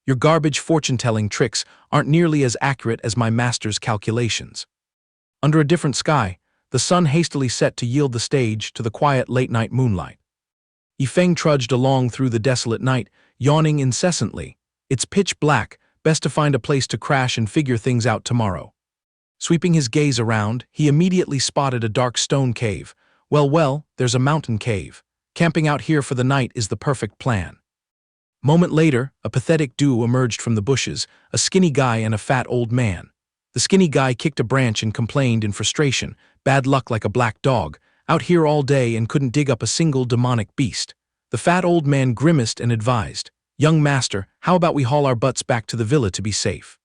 Your garbage fortune-telling tricks aren't nearly as accurate as my master's calculations. Under a different sky, the sun hastily set to yield the stage to the quiet late-night moonlight. Yifeng trudged along through the desolate night, yawning incessantly. It's pitch black, best to find a place to crash and figure things out tomorrow. Sweeping his gaze around, he immediately spotted a dark stone cave. Well, there's a mountain cave. Camping out here for the night is the perfect plan. Moment later, a pathetic duo emerged from the bushes, a skinny guy and a fat old man. The skinny guy kicked a branch and complained in frustration, bad luck like a black dog, out here all day and couldn't dig up a single demonic beast. The fat old man grimaced and advised, Young master, how about we haul our butts back to the villa to be safe?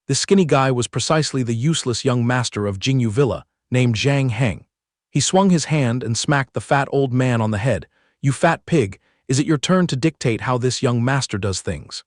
This skinny guy was precisely the useless young master of Jingyu Villa, named Zhang Heng. He swung his hand and smacked the fat old man on the head. You fat pig, is it your turn to dictate how this young master does things?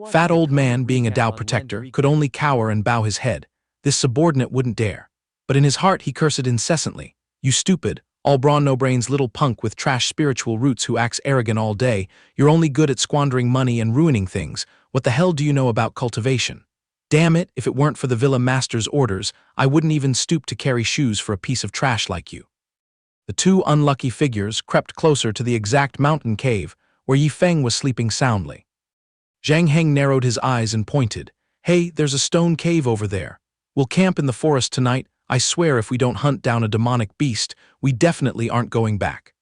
Fat old man, being a Tao protector, could only cower and bow his head. This subordinate wouldn't dare. But in his heart he cursed incessantly. You stupid, all brawn no brains little punk with trash spiritual roots who acts arrogant all day, you're only good at squandering money and ruining things. What the hell do you know about cultivation? Damn it, if it weren't for the villa master's orders, I wouldn't even stoop to carry shoes for a piece of trash like you. The two unlucky figures crept closer to the exact mountain cave where Yifeng was sleeping soundly. Zhang Heng narrowed his eyes and pointed. Hey, there's a stone cave over there. We'll camp in the forest tonight. I swear if we don't hunt down a demonic beast, we definitely aren't going back.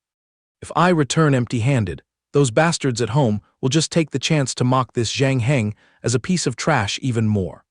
If I return empty-handed, those bastards at home will just take the chance to mock this Zhang Heng as a piece of trash even more.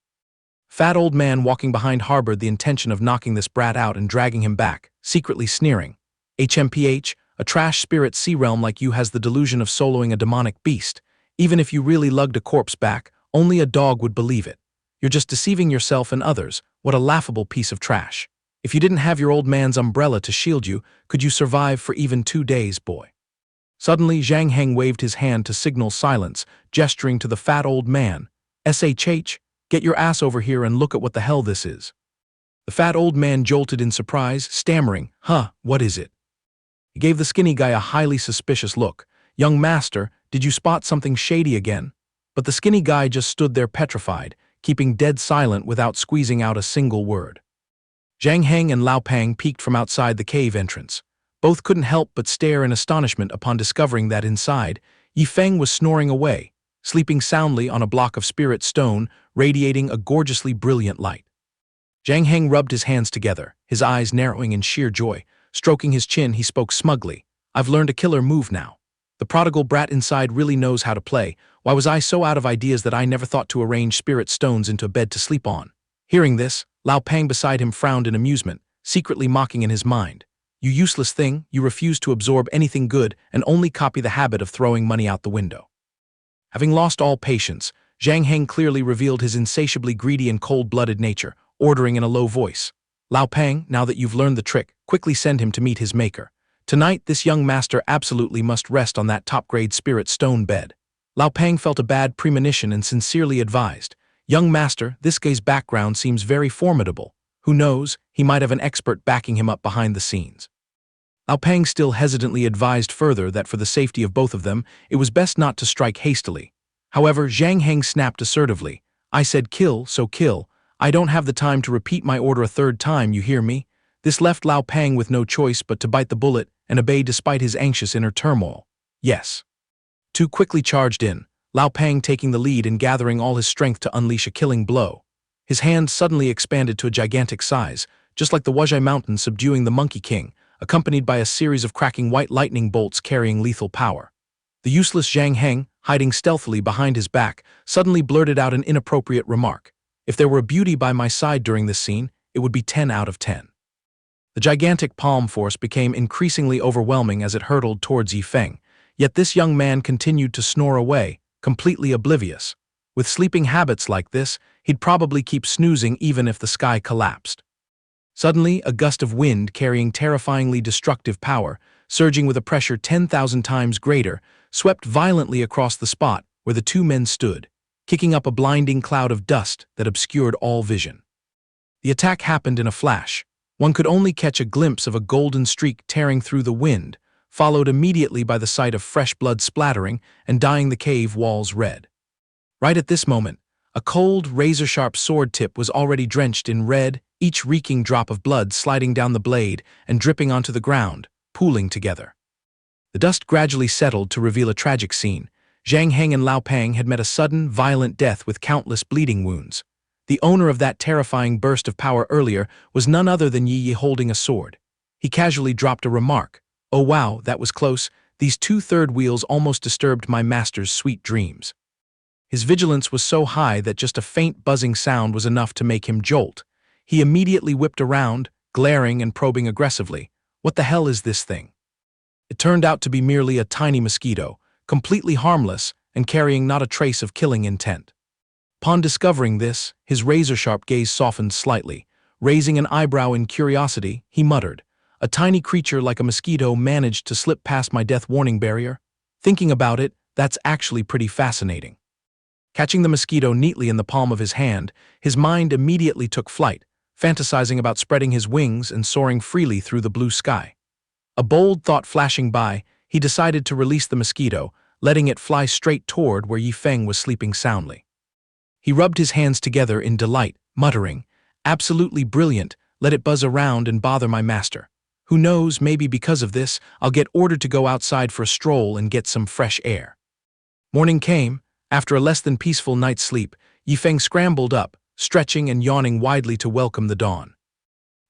Fat old man walking behind harbored the intention of knocking this brat out and dragging him back, secretly sneering. HMPH, a trash spirit sea realm like you has the delusion of soloing a demonic beast. Even if you really lugged a corpse back, only a dog would believe it. You're just deceiving yourself and others. What a laughable piece of trash. If you didn't have your old man's umbrella to shield you, could you survive for even 2 days, boy? Suddenly, Zhang Heng waved his hand to signal silence, gesturing to the fat old man. SHH, get your ass over here and look at what the hell this is. The fat old man jolted in surprise, stammering, what is it? He gave the skinny guy a highly suspicious look. Young master, did you spot something shady again? But the skinny guy just stood there petrified, keeping dead silent without squeezing out a single word. Zhang Heng and Lao Pang peeked from outside the cave entrance. Both couldn't help but stare in astonishment upon discovering that inside, Yifeng was snoring away, sleeping soundly on a block of spirit stone, radiating a gorgeously brilliant light. Zhang Heng rubbed his hands together, his eyes narrowing in sheer joy. Stroking his chin, he spoke smugly. "I've learned a killer move now. The prodigal brat inside really knows how to play. Why was I so out of ideas that I never thought to arrange spirit stones into a bed to sleep on?" Hearing this, Lao Pang beside him frowned in amusement, secretly mocking in his mind. "You useless thing, you refuse to absorb anything good and only copy the habit of throwing money out the window." Having lost all patience, Zhang Heng clearly revealed his insatiably greedy and cold-blooded nature, ordering in a low voice, "Lao Pang, now that you've learned the trick, quickly send him to meet his maker. Tonight, this young master absolutely must rest on that top-grade spirit stone bed." Lao Pang felt a bad premonition and sincerely advised, "Young master, this guy's background seems very formidable. Who knows, he might have an expert backing him up behind the scenes." Lao Pang still hesitantly advised further that for the safety of both of them, it was best not to strike hastily. However, Zhang Heng snapped assertively, "I said kill, so kill. I don't have the time to repeat my order a third time, you hear me?" This left Lao Pang with no choice but to bite the bullet and obey despite his anxious inner turmoil. "Yes." Two quickly charged in, Lao Pang taking the lead and gathering all his strength to unleash a killing blow. His hand suddenly expanded to a gigantic size, just like the Wuzhai Mountain subduing the Monkey King, accompanied by a series of cracking white lightning bolts carrying lethal power. The useless Zhang Heng, hiding stealthily behind his back, suddenly blurted out an inappropriate remark. If there were a beauty by my side during this scene, it would be 10 out of 10. The gigantic palm force became increasingly overwhelming as it hurtled towards Yifeng, yet this young man continued to snore away, completely oblivious. With sleeping habits like this, he'd probably keep snoozing even if the sky collapsed. Suddenly, a gust of wind carrying terrifyingly destructive power, surging with a pressure 10,000 times greater, swept violently across the spot where the two men stood, kicking up a blinding cloud of dust that obscured all vision. The attack happened in a flash. One could only catch a glimpse of a golden streak tearing through the wind, followed immediately by the sight of fresh blood splattering and dyeing the cave walls red. Right at this moment, a cold, razor-sharp sword tip was already drenched in red, each reeking drop of blood sliding down the blade and dripping onto the ground, pooling together. The dust gradually settled to reveal a tragic scene. Zhang Heng and Lao Pang had met a sudden, violent death with countless bleeding wounds. The owner of that terrifying burst of power earlier was none other than Yi Yi holding a sword. He casually dropped a remark. "Oh wow, that was close. These two third wheels almost disturbed my master's sweet dreams." His vigilance was so high that just a faint buzzing sound was enough to make him jolt. He immediately whipped around, glaring and probing aggressively. "What the hell is this thing?" It turned out to be merely a tiny mosquito, completely harmless and carrying not a trace of killing intent. Upon discovering this, his razor-sharp gaze softened slightly. Raising an eyebrow in curiosity, he muttered, "A tiny creature like a mosquito managed to slip past my death warning barrier? Thinking about it, that's actually pretty fascinating." Catching the mosquito neatly in the palm of his hand, his mind immediately took flight, fantasizing about spreading his wings and soaring freely through the blue sky. A bold thought flashing by, he decided to release the mosquito, letting it fly straight toward where Yifeng was sleeping soundly. He rubbed his hands together in delight, muttering, "Absolutely brilliant, let it buzz around and bother my master. Who knows, maybe because of this, I'll get ordered to go outside for a stroll and get some fresh air." Morning came. After a less than peaceful night's sleep, Yifeng scrambled up, stretching and yawning widely to welcome the dawn.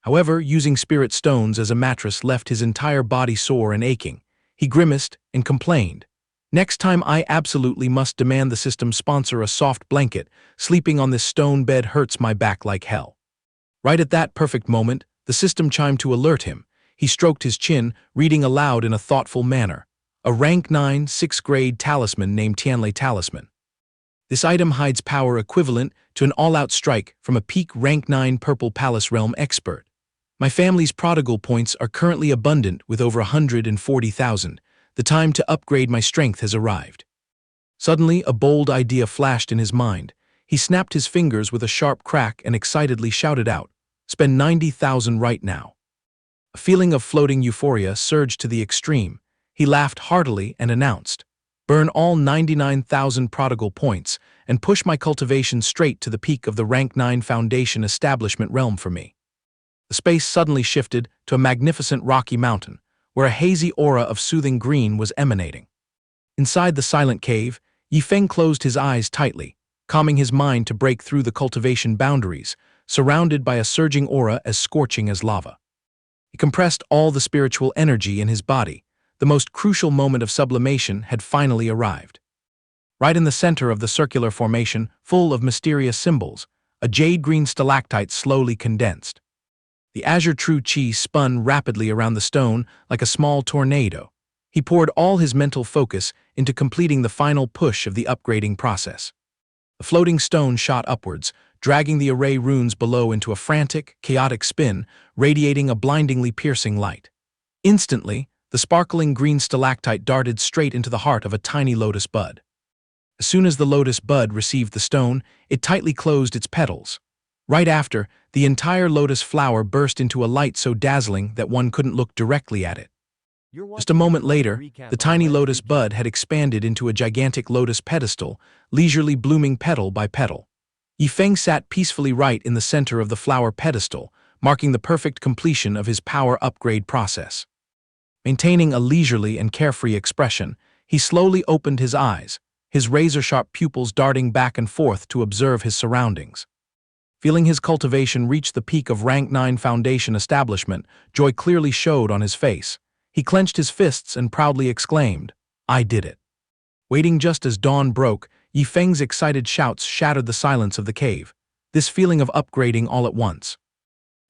However, using spirit stones as a mattress left his entire body sore and aching. He grimaced and complained, "Next time I absolutely must demand the system sponsor a soft blanket. Sleeping on this stone bed hurts my back like hell." Right at that perfect moment, the system chimed to alert him. He stroked his chin, reading aloud in a thoughtful manner. "A rank 9, 6th grade talisman named Tianlei Talisman. This item hides power equivalent to an all-out strike from a peak rank 9 Purple Palace Realm expert. My family's prodigal points are currently abundant with over 140,000. The time to upgrade my strength has arrived." Suddenly, a bold idea flashed in his mind. He snapped his fingers with a sharp crack and excitedly shouted out, "Spend 90,000 right now." A feeling of floating euphoria surged to the extreme. He laughed heartily and announced, "Burn all 99,000 prodigal points and push my cultivation straight to the peak of the rank 9 Foundation establishment realm for me." The space suddenly shifted to a magnificent rocky mountain, where a hazy aura of soothing green was emanating. Inside the silent cave, Yifeng closed his eyes tightly, calming his mind to break through the cultivation boundaries, surrounded by a surging aura as scorching as lava. He compressed all the spiritual energy in his body. The most crucial moment of sublimation had finally arrived. Right in the center of the circular formation, full of mysterious symbols, a jade-green stalactite slowly condensed. The azure true chi spun rapidly around the stone like a small tornado. He poured all his mental focus into completing the final push of the upgrading process. The floating stone shot upwards, dragging the array runes below into a frantic, chaotic spin, radiating a blindingly piercing light. Instantly, the sparkling green stalactite darted straight into the heart of a tiny lotus bud. As soon as the lotus bud received the stone, it tightly closed its petals. Right after, the entire lotus flower burst into a light so dazzling that one couldn't look directly at it. Just a moment later, the tiny lotus bud had expanded into a gigantic lotus pedestal, leisurely blooming petal by petal. Yifeng sat peacefully right in the center of the flower pedestal, marking the perfect completion of his power upgrade process. Maintaining a leisurely and carefree expression, he slowly opened his eyes, his razor-sharp pupils darting back and forth to observe his surroundings. Feeling his cultivation reach the peak of Rank 9 Foundation establishment, joy clearly showed on his face. He clenched his fists and proudly exclaimed, "I did it." Waiting just as dawn broke, Yifeng's excited shouts shattered the silence of the cave, this feeling of upgrading all at once.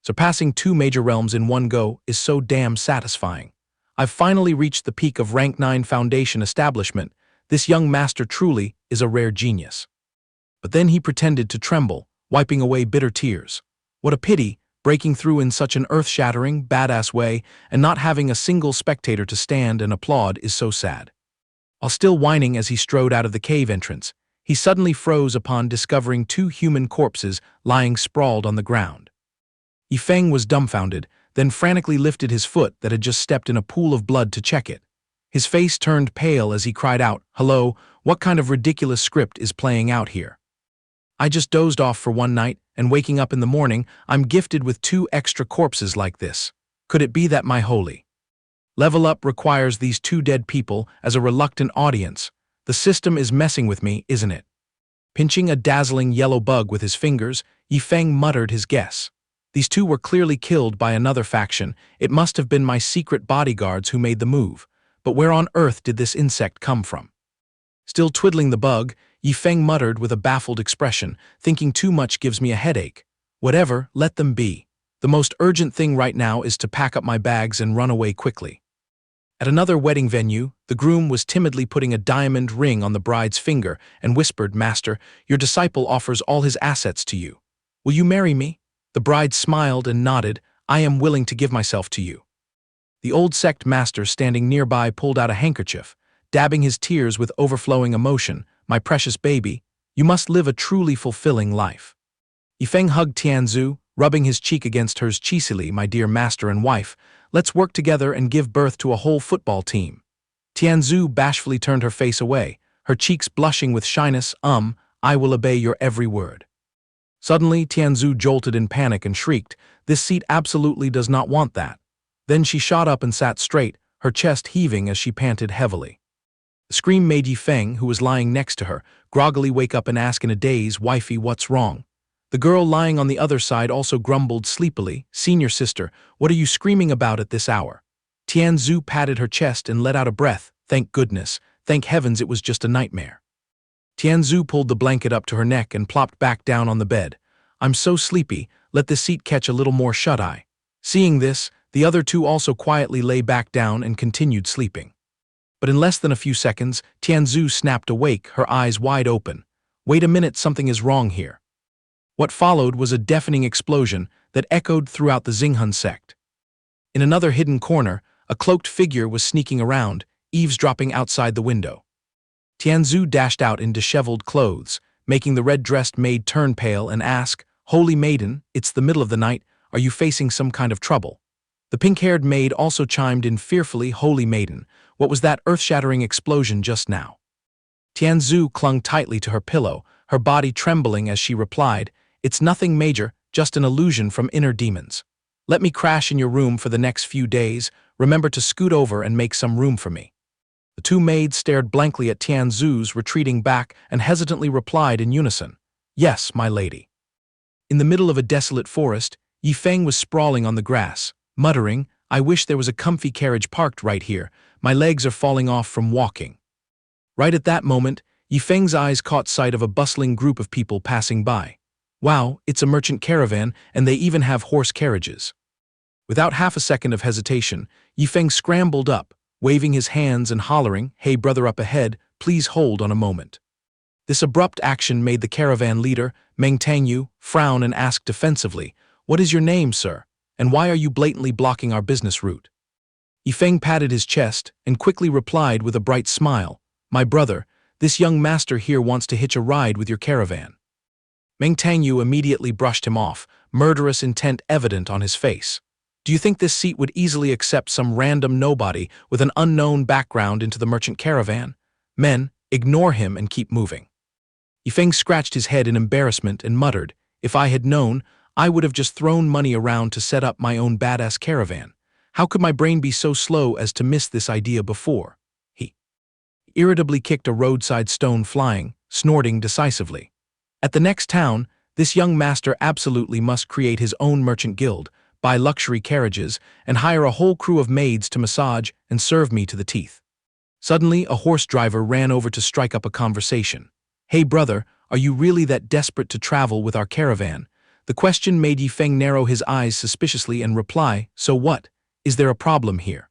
Surpassing 2 major realms in one go is so damn satisfying. I've finally reached the peak of Rank 9 Foundation establishment. This young master truly is a rare genius. But then he pretended to tremble, wiping away bitter tears. What a pity, breaking through in such an earth-shattering, badass way, and not having a single spectator to stand and applaud is so sad. While still whining as he strode out of the cave entrance, he suddenly froze upon discovering 2 human corpses lying sprawled on the ground. Yifeng was dumbfounded, then frantically lifted his foot that had just stepped in a pool of blood to check it. His face turned pale as he cried out, "Hello, what kind of ridiculous script is playing out here? I just dozed off for one night, and waking up in the morning, I'm gifted with 2 extra corpses like this. Could it be that my holy level up requires these 2 dead people as a reluctant audience? The system is messing with me, isn't it?" Pinching a dazzling yellow bug with his fingers, Yifeng muttered his guess. These 2 were clearly killed by another faction. It must have been my secret bodyguards who made the move. But where on earth did this insect come from? Still twiddling the bug, Yifeng muttered with a baffled expression, "Thinking too much gives me a headache. Whatever, let them be. The most urgent thing right now is to pack up my bags and run away quickly." At another wedding venue, the groom was timidly putting a diamond ring on the bride's finger and whispered, "Master, your disciple offers all his assets to you. Will you marry me?" The bride smiled and nodded, "I am willing to give myself to you." The old sect master standing nearby pulled out a handkerchief, dabbing his tears with overflowing emotion. "My precious baby, you must live a truly fulfilling life." Yifeng hugged Tianzu, rubbing his cheek against hers cheesily. "My dear master and wife, let's work together and give birth to a whole football team." Tianzu bashfully turned her face away, her cheeks blushing with shyness. "I will obey your every word." Suddenly, Tianzu jolted in panic and shrieked, "This seat absolutely does not want that." Then she shot up and sat straight, her chest heaving as she panted heavily. The scream made Yifeng, who was lying next to her, groggily wake up and ask in a daze, "Wifey, what's wrong?" The girl lying on the other side also grumbled sleepily, "Senior sister, what are you screaming about at this hour?" Tianzu patted her chest and let out a breath. "Thank goodness, thank heavens it was just a nightmare." Tianzu pulled the blanket up to her neck and plopped back down on the bed. "I'm so sleepy, let this seat catch a little more shut-eye." Seeing this, the other 2 also quietly lay back down and continued sleeping. But in less than a few seconds, Tianzu snapped awake, her eyes wide open. "Wait a minute, something is wrong here." What followed was a deafening explosion that echoed throughout the Xinghun sect. In another hidden corner, a cloaked figure was sneaking around, eavesdropping outside the window. Tianzu dashed out in disheveled clothes, making the red-dressed maid turn pale and ask, "Holy maiden, it's the middle of the night, are you facing some kind of trouble?" The pink-haired maid also chimed in fearfully, "Holy maiden, what was that earth-shattering explosion just now?" Tianzu clung tightly to her pillow, her body trembling as she replied, "It's nothing major, just an illusion from inner demons. Let me crash in your room for the next few days, remember to scoot over and make some room for me." The two maids stared blankly at Tianzu's retreating back and hesitantly replied in unison, "Yes, my lady." In the middle of a desolate forest, Yifeng was sprawling on the grass, muttering, "I wish there was a comfy carriage parked right here. My legs are falling off from walking." Right at that moment, Yifeng's eyes caught sight of a bustling group of people passing by. "Wow, it's a merchant caravan, and they even have horse carriages." Without half a second of hesitation, Yifeng scrambled up, waving his hands and hollering, "Hey brother up ahead, please hold on a moment." This abrupt action made the caravan leader, Meng Tangyu, frown and ask defensively, "What is your name, sir? And why are you blatantly blocking our business route?" Yifeng patted his chest and quickly replied with a bright smile, "My brother, this young master here wants to hitch a ride with your caravan." Meng Tangyu immediately brushed him off, murderous intent evident on his face. "Do you think this seat would easily accept some random nobody with an unknown background into the merchant caravan? Men, ignore him and keep moving." Yifeng scratched his head in embarrassment and muttered, "If I had known, I would have just thrown money around to set up my own badass caravan. How could my brain be so slow as to miss this idea before?" He irritably kicked a roadside stone flying, snorting decisively. At the next town, this young master absolutely must create his own merchant guild, buy luxury carriages, and hire a whole crew of maids to massage and serve me to the teeth. Suddenly, a horse driver ran over to strike up a conversation. "Hey brother, are you really that desperate to travel with our caravan?" The question made Yifeng narrow his eyes suspiciously and reply, "So what? Is there a problem here?"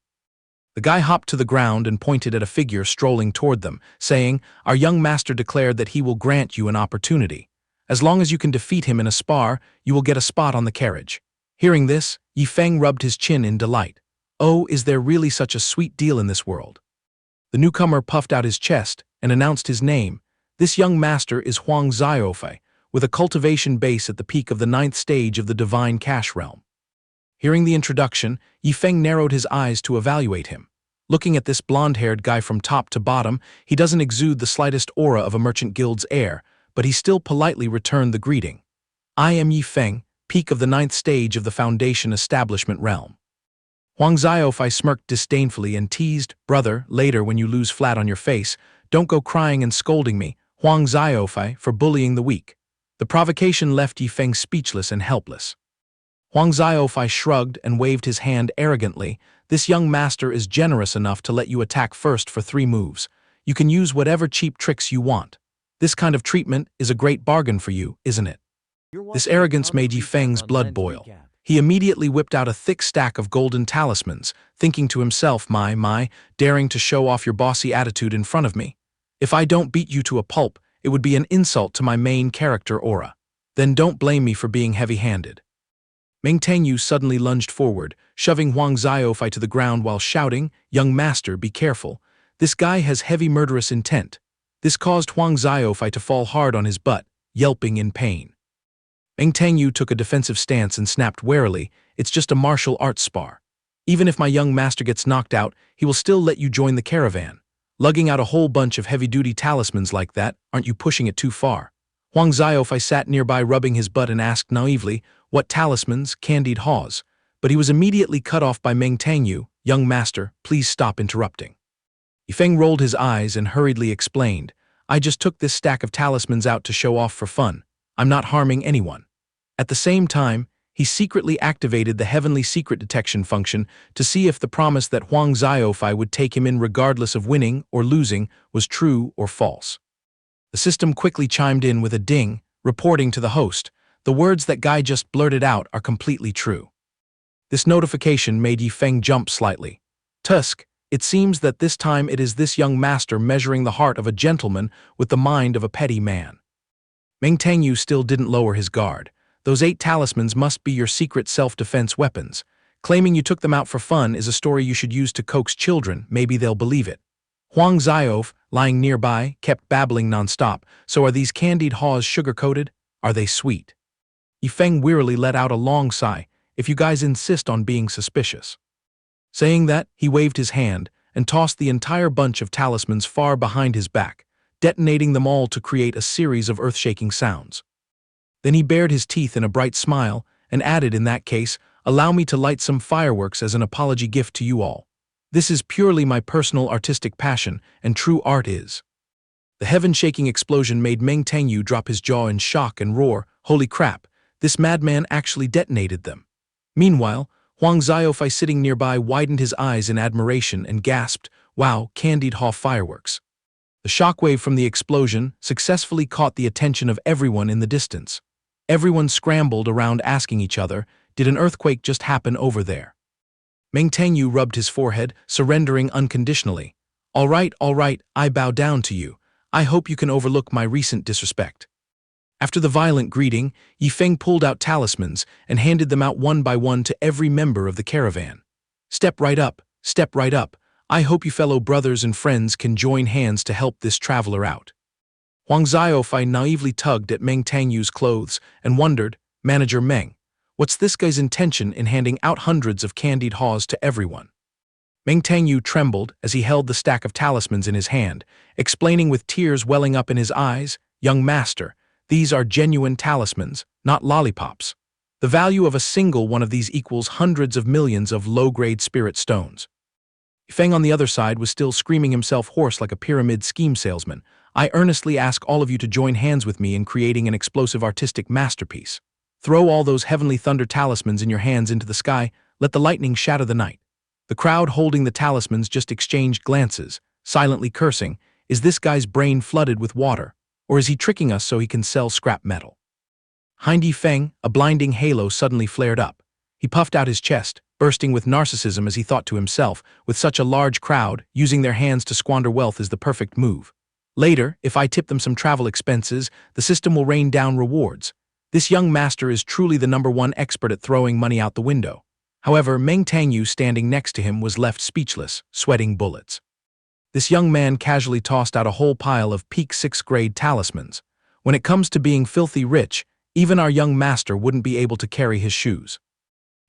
The guy hopped to the ground and pointed at a figure strolling toward them, saying, "Our young master declared that he will grant you an opportunity. As long as you can defeat him in a spar, you will get a spot on the carriage." Hearing this, Yifeng rubbed his chin in delight. "Oh, is there really such a sweet deal in this world?" The newcomer puffed out his chest and announced his name. This young master is Huang Xiaofei, with a cultivation base at the peak of the 9th stage of the divine cash realm. Hearing the introduction, Yifeng narrowed his eyes to evaluate him. Looking at this blonde-haired guy from top to bottom, he doesn't exude the slightest aura of a merchant guild's heir, but he still politely returned the greeting. "I am Yifeng, peak of the 9th stage of the foundation establishment realm." Huang Xiaofei smirked disdainfully and teased, "Brother, later when you lose flat on your face, don't go crying and scolding me, Huang Xiaofei, for bullying the weak." The provocation left Yifeng speechless and helpless. Huang Xiaofei shrugged and waved his hand arrogantly. "This young master is generous enough to let you attack first for 3 moves. You can use whatever cheap tricks you want. This kind of treatment is a great bargain for you, isn't it?" This arrogance made Yifeng's blood boil. He immediately whipped out a thick stack of golden talismans, thinking to himself, my, daring to show off your bossy attitude in front of me. If I don't beat you to a pulp, it would be an insult to my main character aura. Then don't blame me for being heavy-handed." Meng Tangyu suddenly lunged forward, shoving Huang Xiaofei to the ground while shouting, "Young master, be careful. This guy has heavy murderous intent." This caused Huang Xiaofei to fall hard on his butt, yelping in pain. Meng Tangyu took a defensive stance and snapped warily, "It's just a martial arts spar. Even if my young master gets knocked out, he will still let you join the caravan. Lugging out a whole bunch of heavy-duty talismans like that, aren't you pushing it too far?" Huang Xiaofei sat nearby rubbing his butt and asked naively, "What talismans, candied haws?" But he was immediately cut off by Meng Tangyu, "Young master, please stop interrupting." Yifeng rolled his eyes and hurriedly explained, "I just took this stack of talismans out to show off for fun. I'm not harming anyone." At the same time, he secretly activated the heavenly secret detection function to see if the promise that Huang Xiaofei would take him in regardless of winning or losing was true or false. The system quickly chimed in with a ding, reporting to the host, "The words that guy just blurted out are completely true." This notification made Yifeng jump slightly. "Tusk, it seems that this time it is this young master measuring the heart of a gentleman with the mind of a petty man." Meng Tangyu still didn't lower his guard. "Those 8 talismans must be your secret self-defense weapons. Claiming you took them out for fun is a story you should use to coax children, maybe they'll believe it." Huang Xiaofei, lying nearby, kept babbling nonstop, "So are these candied haws sugar-coated? Are they sweet?" Yifeng wearily let out a long sigh, "If you guys insist on being suspicious." Saying that, he waved his hand and tossed the entire bunch of talismans far behind his back, detonating them all to create a series of earth-shaking sounds. Then he bared his teeth in a bright smile and added, "In that case, allow me to light some fireworks as an apology gift to you all. This is purely my personal artistic passion, and true art is." The heaven-shaking explosion made Meng Tangyu drop his jaw in shock and roar, "Holy crap, this madman actually detonated them." Meanwhile, Huang Xiaofei sitting nearby widened his eyes in admiration and gasped, "Wow, candied haw fireworks." The shockwave from the explosion successfully caught the attention of everyone in the distance. Everyone scrambled around asking each other, "Did an earthquake just happen over there?" Meng Tangyu rubbed his forehead, surrendering unconditionally. All right, I bow down to you. I hope you can overlook my recent disrespect." After the violent greeting, Yifeng pulled out talismans and handed them out one by one to every member of the caravan. Step right up, step right up. I hope you fellow brothers and friends can join hands to help this traveler out." Huang Xiaofei naively tugged at Meng Tangyu's clothes and wondered, "Manager Meng, what's this guy's intention in handing out hundreds of candied haws to everyone?" Meng Tangyu trembled as he held the stack of talismans in his hand, explaining with tears welling up in his eyes, "Young master, these are genuine talismans, not lollipops. The value of a single one of these equals hundreds of millions of low-grade spirit stones." Feng on the other side was still screaming himself hoarse like a pyramid scheme salesman. "I earnestly ask all of you to join hands with me in creating an explosive artistic masterpiece. Throw all those heavenly thunder talismans in your hands into the sky, let the lightning shatter the night." The crowd holding the talismans just exchanged glances, silently cursing, "Is this guy's brain flooded with water? Or is he tricking us so he can sell scrap metal?" Behind Yifeng, a blinding halo suddenly flared up. He puffed out his chest, bursting with narcissism as he thought to himself, with such a large crowd, using their hands to squander wealth is the perfect move. Later, if I tip them some travel expenses, the system will rain down rewards. This young master is truly the #1 expert at throwing money out the window. However, Meng Tangyu standing next to him was left speechless, sweating bullets. This young man casually tossed out a whole pile of peak 6th grade talismans. When it comes to being filthy rich, even our young master wouldn't be able to carry his shoes.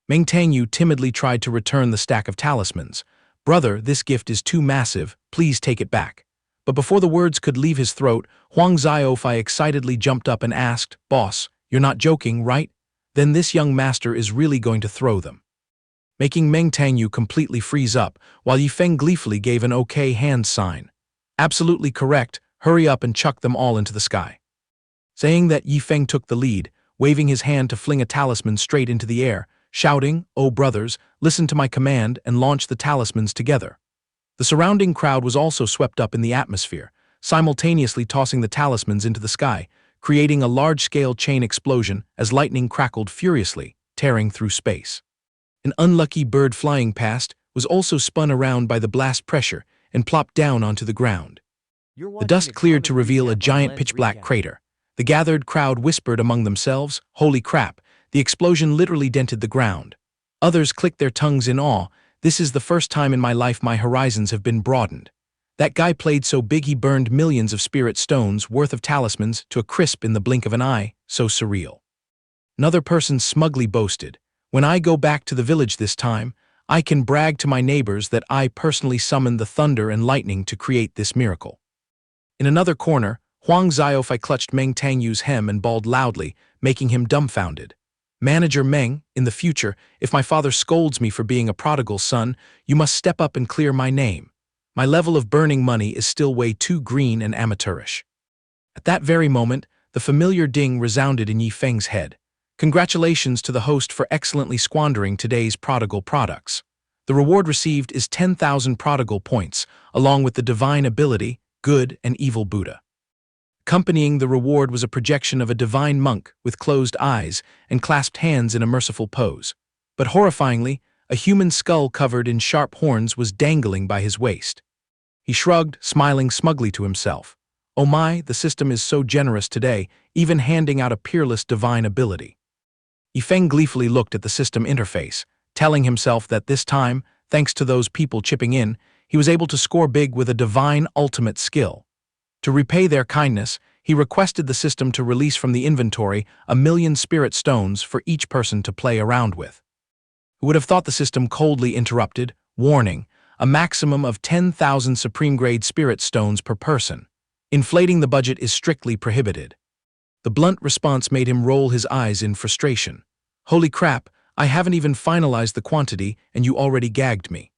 Meng Tangyu timidly tried to return the stack of talismans. "Brother, this gift is too massive, please take it back." But before the words could leave his throat, Huang Xiaofei excitedly jumped up and asked, "Boss, you're not joking, right? Then this young master is really going to throw them." Making Meng Tangyu completely freeze up, while Yifeng gleefully gave an okay hand sign. "Absolutely correct, hurry up and chuck them all into the sky." Saying that, Yifeng took the lead, waving his hand to fling a talisman straight into the air, shouting, "Oh brothers, listen to my command and launch the talismans together." The surrounding crowd was also swept up in the atmosphere, simultaneously tossing the talismans into the sky, creating a large-scale chain explosion as lightning crackled furiously, tearing through space. An unlucky bird flying past was also spun around by the blast pressure and plopped down onto the ground. The dust cleared to reveal a giant pitch-black crater. The gathered crowd whispered among themselves, "Holy crap, the explosion literally dented the ground." Others clicked their tongues in awe. "This is the first time in my life my horizons have been broadened. That guy played so big he burned millions of spirit stones worth of talismans to a crisp in the blink of an eye, so surreal." Another person smugly boasted, "When I go back to the village this time, I can brag to my neighbors that I personally summoned the thunder and lightning to create this miracle." In another corner, Huang Xiaofei clutched Meng Tangyu's hem and bawled loudly, making him dumbfounded. "Manager Meng, in the future, if my father scolds me for being a prodigal son, you must step up and clear my name. My level of burning money is still way too green and amateurish." At that very moment, the familiar ding resounded in Yifeng's head. Congratulations to the host for excellently squandering today's prodigal products. The reward received is 10,000 prodigal points, along with the divine ability, good and evil Buddha. Accompanying the reward was a projection of a divine monk with closed eyes and clasped hands in a merciful pose. But horrifyingly, a human skull covered in sharp horns was dangling by his waist. He shrugged, smiling smugly to himself. "Oh my, the system is so generous today, even handing out a peerless divine ability." Yifeng gleefully looked at the system interface, telling himself that this time, thanks to those people chipping in, he was able to score big with a divine ultimate skill. To repay their kindness, he requested the system to release from the inventory 1,000,000 spirit stones for each person to play around with. Who would have thought the system coldly interrupted, warning, "A maximum of 10,000 supreme-grade spirit stones per person. Inflating the budget is strictly prohibited." The blunt response made him roll his eyes in frustration. "Holy crap, I haven't even finalized the quantity and you already gagged me."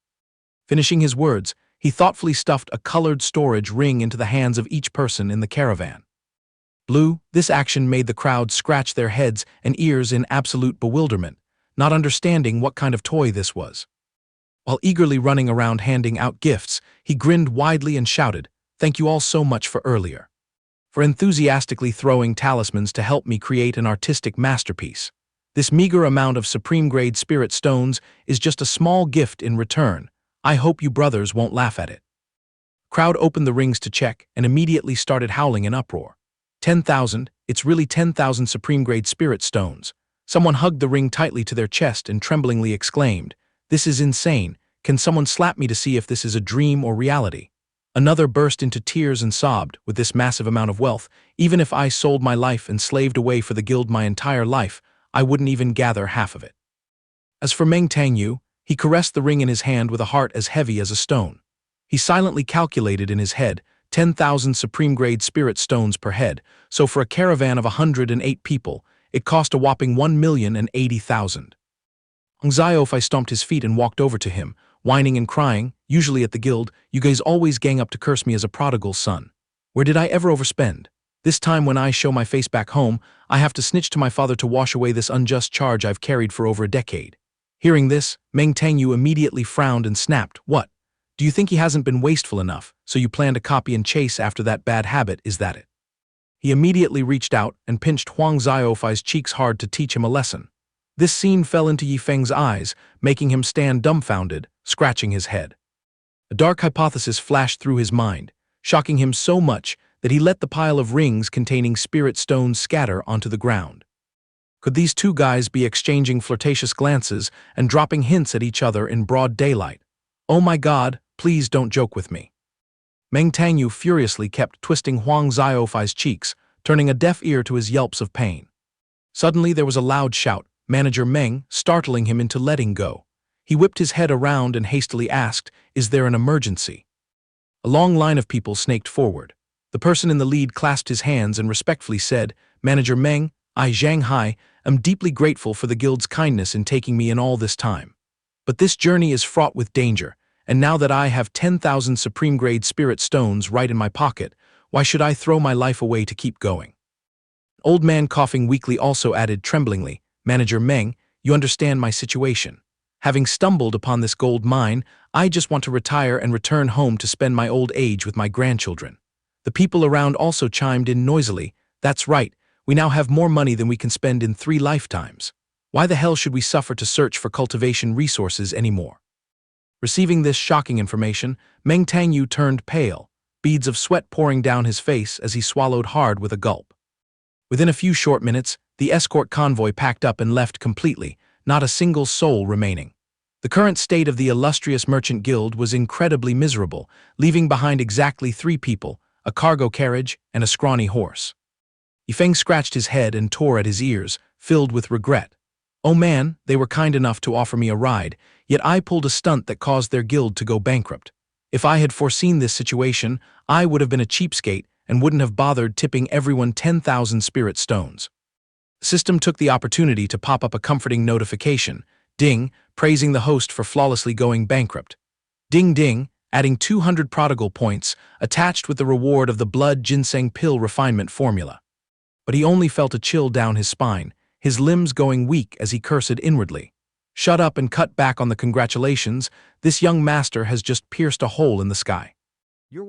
Finishing his words, he thoughtfully stuffed a colored storage ring into the hands of each person in the caravan. Blue, this action made the crowd scratch their heads and ears in absolute bewilderment, not understanding what kind of toy this was. While eagerly running around handing out gifts, he grinned widely and shouted, "Thank you all so much for earlier. For enthusiastically throwing talismans to help me create an artistic masterpiece. This meager amount of supreme-grade spirit stones is just a small gift in return. I hope you brothers won't laugh at it." Crowd opened the rings to check and immediately started howling in uproar. 10,000, it's really 10,000 supreme-grade spirit stones. Someone hugged the ring tightly to their chest and tremblingly exclaimed, "This is insane. Can someone slap me to see if this is a dream or reality?" Another burst into tears and sobbed, "With this massive amount of wealth, even if I sold my life and slaved away for the guild my entire life, I wouldn't even gather half of it." As for Meng Tangyu, he caressed the ring in his hand with a heart as heavy as a stone. He silently calculated in his head 10,000 supreme-grade spirit stones per head, so for a caravan of 108 people, it cost a whopping 1,080,000. Hong Xiaofei stomped his feet and walked over to him, whining and crying. "Usually at the guild, you guys always gang up to curse me as a prodigal son. Where did I ever overspend? This time when I show my face back home, I have to snitch to my father to wash away this unjust charge I've carried for over a decade." Hearing this, Meng Tangyu immediately frowned and snapped, "What? Do you think he hasn't been wasteful enough, so you plan to copy and chase after that bad habit, is that it?" He immediately reached out and pinched Huang Xiaofei's cheeks hard to teach him a lesson. This scene fell into Yifeng's eyes, making him stand dumbfounded, scratching his head. A dark hypothesis flashed through his mind, shocking him so much that he let the pile of rings containing spirit stones scatter onto the ground. Could these two guys be exchanging flirtatious glances and dropping hints at each other in broad daylight? "Oh my God, please don't joke with me." Meng Tangyu furiously kept twisting Huang Xiaofei's cheeks, turning a deaf ear to his yelps of pain. Suddenly there was a loud shout, Manager Meng, startling him into letting go. He whipped his head around and hastily asked, "Is there an emergency?" A long line of people snaked forward. The person in the lead clasped his hands and respectfully said, "Manager Meng, I, Zhang Hai, am deeply grateful for the guild's kindness in taking me in all this time. But this journey is fraught with danger, and now that I have 10,000 supreme-grade spirit stones right in my pocket, why should I throw my life away to keep going?" An old man coughing weakly also added tremblingly, "Manager Meng, you understand my situation. Having stumbled upon this gold mine, I just want to retire and return home to spend my old age with my grandchildren." The people around also chimed in noisily, "That's right, we now have more money than we can spend in 3 lifetimes. Why the hell should we suffer to search for cultivation resources anymore?" Receiving this shocking information, Meng Tangyu turned pale, beads of sweat pouring down his face as he swallowed hard with a gulp. Within a few short minutes, the escort convoy packed up and left completely, not a single soul remaining. The current state of the illustrious merchant guild was incredibly miserable, leaving behind exactly 3 people, a cargo carriage, and a scrawny horse. Yifeng scratched his head and tore at his ears, filled with regret. "Oh man, they were kind enough to offer me a ride, yet I pulled a stunt that caused their guild to go bankrupt. If I had foreseen this situation, I would have been a cheapskate and wouldn't have bothered tipping everyone 10,000 spirit stones." The system took the opportunity to pop up a comforting notification, ding, praising the host for flawlessly going bankrupt. Ding ding, adding 200 prodigal points, attached with the reward of the blood ginseng pill refinement formula. But he only felt a chill down his spine, his limbs going weak as he cursed inwardly. "Shut up and cut back on the congratulations, this young master has just pierced a hole in the sky."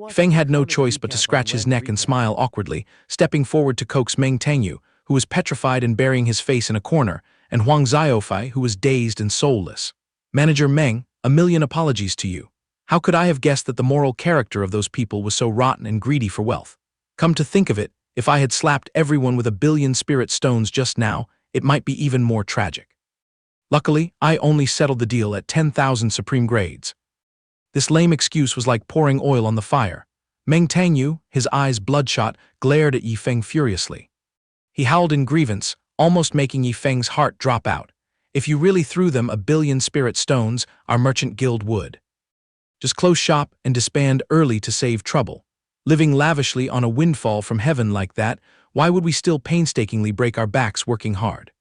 Feng had no choice but to scratch his neck and smile awkwardly, stepping forward to coax Meng Tangyu, who was petrified and burying his face in a corner, and Huang Xiaofei, who was dazed and soulless. "Manager Meng, a million apologies to you. How could I have guessed that the moral character of those people was so rotten and greedy for wealth? Come to think of it, if I had slapped everyone with 1,000,000,000 spirit stones just now, it might be even more tragic. Luckily, I only settled the deal at 10,000 supreme grades." This lame excuse was like pouring oil on the fire. Meng Tangyu, his eyes bloodshot, glared at Yifeng furiously. He howled in grievance, almost making Yifeng's heart drop out. "If you really threw them 1,000,000,000 spirit stones, our merchant guild would just close shop and disband early to save trouble. Living lavishly on a windfall from heaven like that, why would we still painstakingly break our backs working hard?"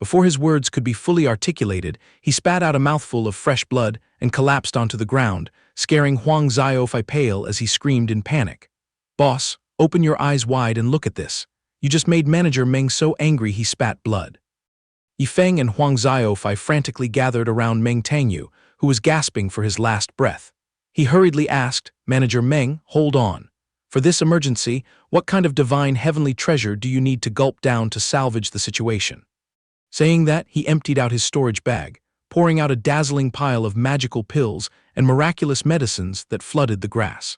Before his words could be fully articulated, he spat out a mouthful of fresh blood and collapsed onto the ground, scaring Huang Xiaofei pale as he screamed in panic. "Boss, open your eyes wide and look at this. You just made Manager Meng so angry he spat blood." Yifeng and Huang Xiaofei frantically gathered around Meng Tangyu, who was gasping for his last breath. He hurriedly asked, "Manager Meng, hold on. For this emergency, what kind of divine heavenly treasure do you need to gulp down to salvage the situation?" Saying that, he emptied out his storage bag, pouring out a dazzling pile of magical pills and miraculous medicines that flooded the grass.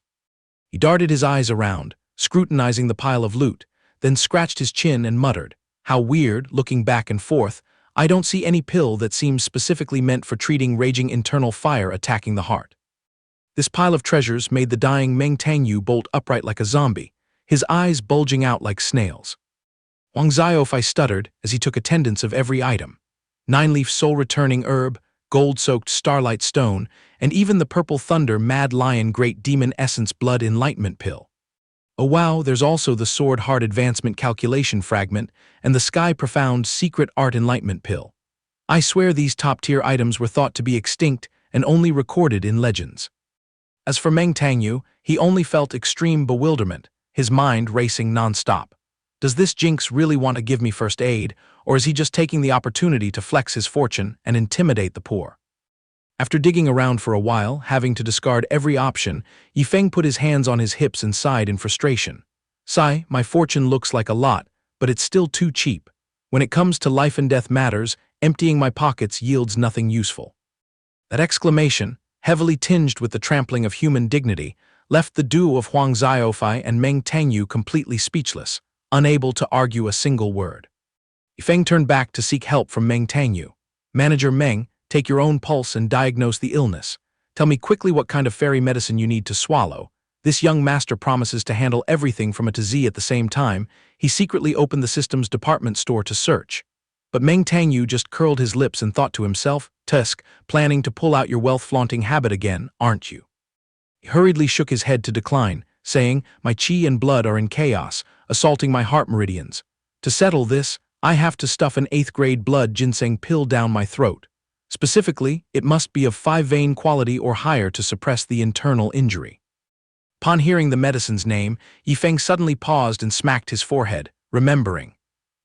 He darted his eyes around, scrutinizing the pile of loot, then scratched his chin and muttered, "How weird, looking back and forth, I don't see any pill that seems specifically meant for treating raging internal fire attacking the heart." This pile of treasures made the dying Meng Tangyu bolt upright like a zombie, his eyes bulging out like snails. Huang Xiaofei stuttered as he took attendance of every item: 9-leaf soul-returning herb, gold-soaked starlight stone, and even the purple thunder mad lion great demon essence blood enlightenment pill. Oh wow, there's also the sword heart advancement calculation fragment and the sky profound secret art enlightenment pill. I swear these top-tier items were thought to be extinct and only recorded in legends. As for Meng Tangyu, he only felt extreme bewilderment, his mind racing non-stop. Does this jinx really want to give me first aid, or is he just taking the opportunity to flex his fortune and intimidate the poor? After digging around for a while, having to discard every option, Yifeng put his hands on his hips and sighed in frustration. "Sai, my fortune looks like a lot, but it's still too cheap. When it comes to life and death matters, emptying my pockets yields nothing useful." That exclamation, heavily tinged with the trampling of human dignity, left the duo of Huang Xiaofei and Meng Tangyu completely speechless, unable to argue a single word. Yifeng turned back to seek help from Meng Tangyu. "Manager Meng, take your own pulse and diagnose the illness. Tell me quickly what kind of fairy medicine you need to swallow. This young master promises to handle everything from A to Z at the same time." He secretly opened the system's department store to search. But Meng Tangyu just curled his lips and thought to himself, "Tusk, planning to pull out your wealth-flaunting habit again, aren't you?" He hurriedly shook his head to decline, saying, "My chi and blood are in chaos, assaulting my heart meridians. To settle this, I have to stuff an 8th-grade blood ginseng pill down my throat. Specifically, it must be of 5-vein quality or higher to suppress the internal injury." Upon hearing the medicine's name, Yifeng suddenly paused and smacked his forehead, remembering.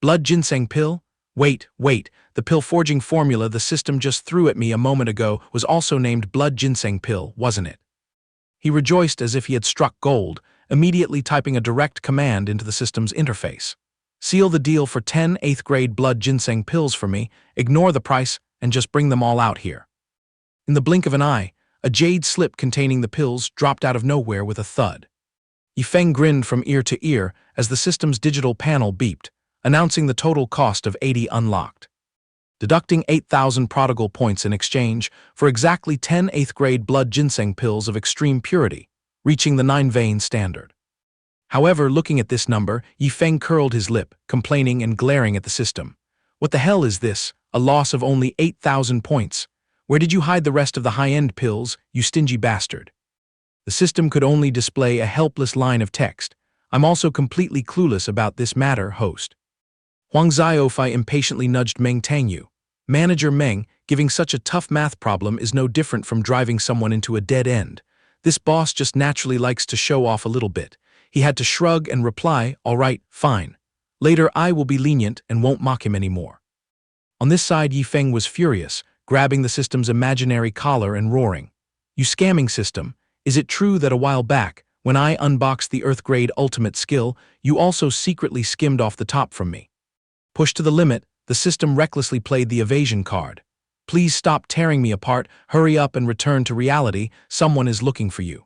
"Blood ginseng pill? Wait, the pill-forging formula the system just threw at me a moment ago was also named blood ginseng pill, wasn't it?" He rejoiced as if he had struck gold, immediately typing a direct command into the system's interface. "Seal the deal for 10 8th-grade blood ginseng pills for me, ignore the price, and just bring them all out here." In the blink of an eye, a jade slip containing the pills dropped out of nowhere with a thud. Yifeng grinned from ear to ear as the system's digital panel beeped, announcing the total cost of 80 unlocked. Deducting 8,000 prodigal points in exchange for exactly 10 8th-grade blood ginseng pills of extreme purity, reaching the 9-vein standard. However, looking at this number, Yifeng curled his lip, complaining and glaring at the system. "What the hell is this? A loss of only 8,000 points. Where did you hide the rest of the high-end pills, you stingy bastard?" The system could only display a helpless line of text. "I'm also completely clueless about this matter, host." Huang Xiaofei impatiently nudged Meng Tangyu. "Manager Meng, giving such a tough math problem is no different from driving someone into a dead end. This boss just naturally likes to show off a little bit." He had to shrug and reply, "All right, fine. Later I will be lenient and won't mock him anymore." On this side, Yifeng was furious, grabbing the system's imaginary collar and roaring. "You scamming system, is it true that a while back, when I unboxed the Earth-grade ultimate skill, you also secretly skimmed off the top from me?" Pushed to the limit, the system recklessly played the evasion card. "Please stop tearing me apart, hurry up and return to reality, someone is looking for you."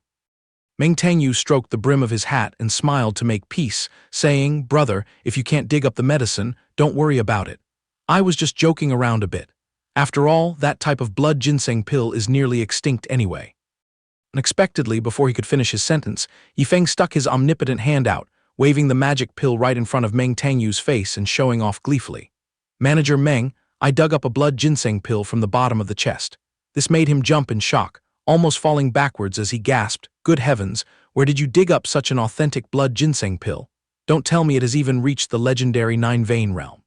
Meng Tangyu stroked the brim of his hat and smiled to make peace, saying, "Brother, if you can't dig up the medicine, don't worry about it. I was just joking around a bit. After all, that type of blood ginseng pill is nearly extinct anyway." Unexpectedly, before he could finish his sentence, Yifeng stuck his omnipotent hand out, waving the magic pill right in front of Meng Tangyu's face and showing off gleefully. "Manager Meng, I dug up a blood ginseng pill from the bottom of the chest." This made him jump in shock, almost falling backwards as he gasped, "Good heavens, where did you dig up such an authentic blood ginseng pill? Don't tell me it has even reached the legendary 9-vein realm."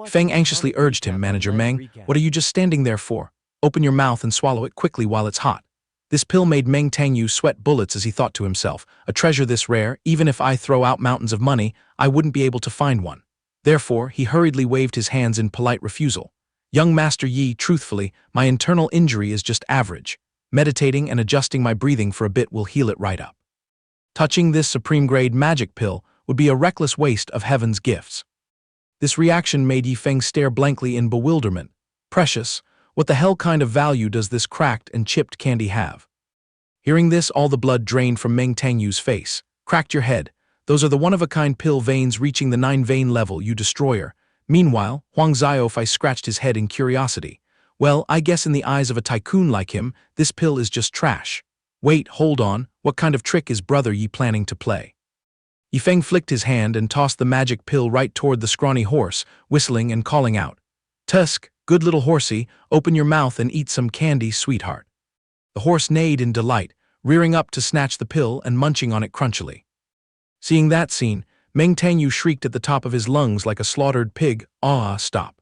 Feng anxiously urged him, Manager Meng, what are you just standing there for? Open your mouth and swallow it quickly while it's hot. This pill made Meng Tangyu sweat bullets as he thought to himself, a treasure this rare, even if I throw out mountains of money, I wouldn't be able to find one. Therefore, he hurriedly waved his hands in polite refusal. Young Master Yi, truthfully, my internal injury is just average. Meditating and adjusting my breathing for a bit will heal it right up. Touching this supreme-grade magic pill would be a reckless waste of heaven's gifts. This reaction made Yi Feng stare blankly in bewilderment. Precious, what the hell kind of value does this cracked and chipped candy have? Hearing this, all the blood drained from Meng Tangyu's face. Cracked your head. Those are the one-of-a-kind pill veins reaching the 9-vein level, you destroyer. Meanwhile, Huang Xiaofei scratched his head in curiosity. Well, I guess in the eyes of a tycoon like him, this pill is just trash. Wait, hold on, what kind of trick is Brother Yi planning to play? Yi Feng flicked his hand and tossed the magic pill right toward the scrawny horse, whistling and calling out. Tusk, good little horsey, open your mouth and eat some candy, sweetheart. The horse neighed in delight, rearing up to snatch the pill and munching on it crunchily. Seeing that scene, Meng Tangyu shrieked at the top of his lungs like a slaughtered pig, stop.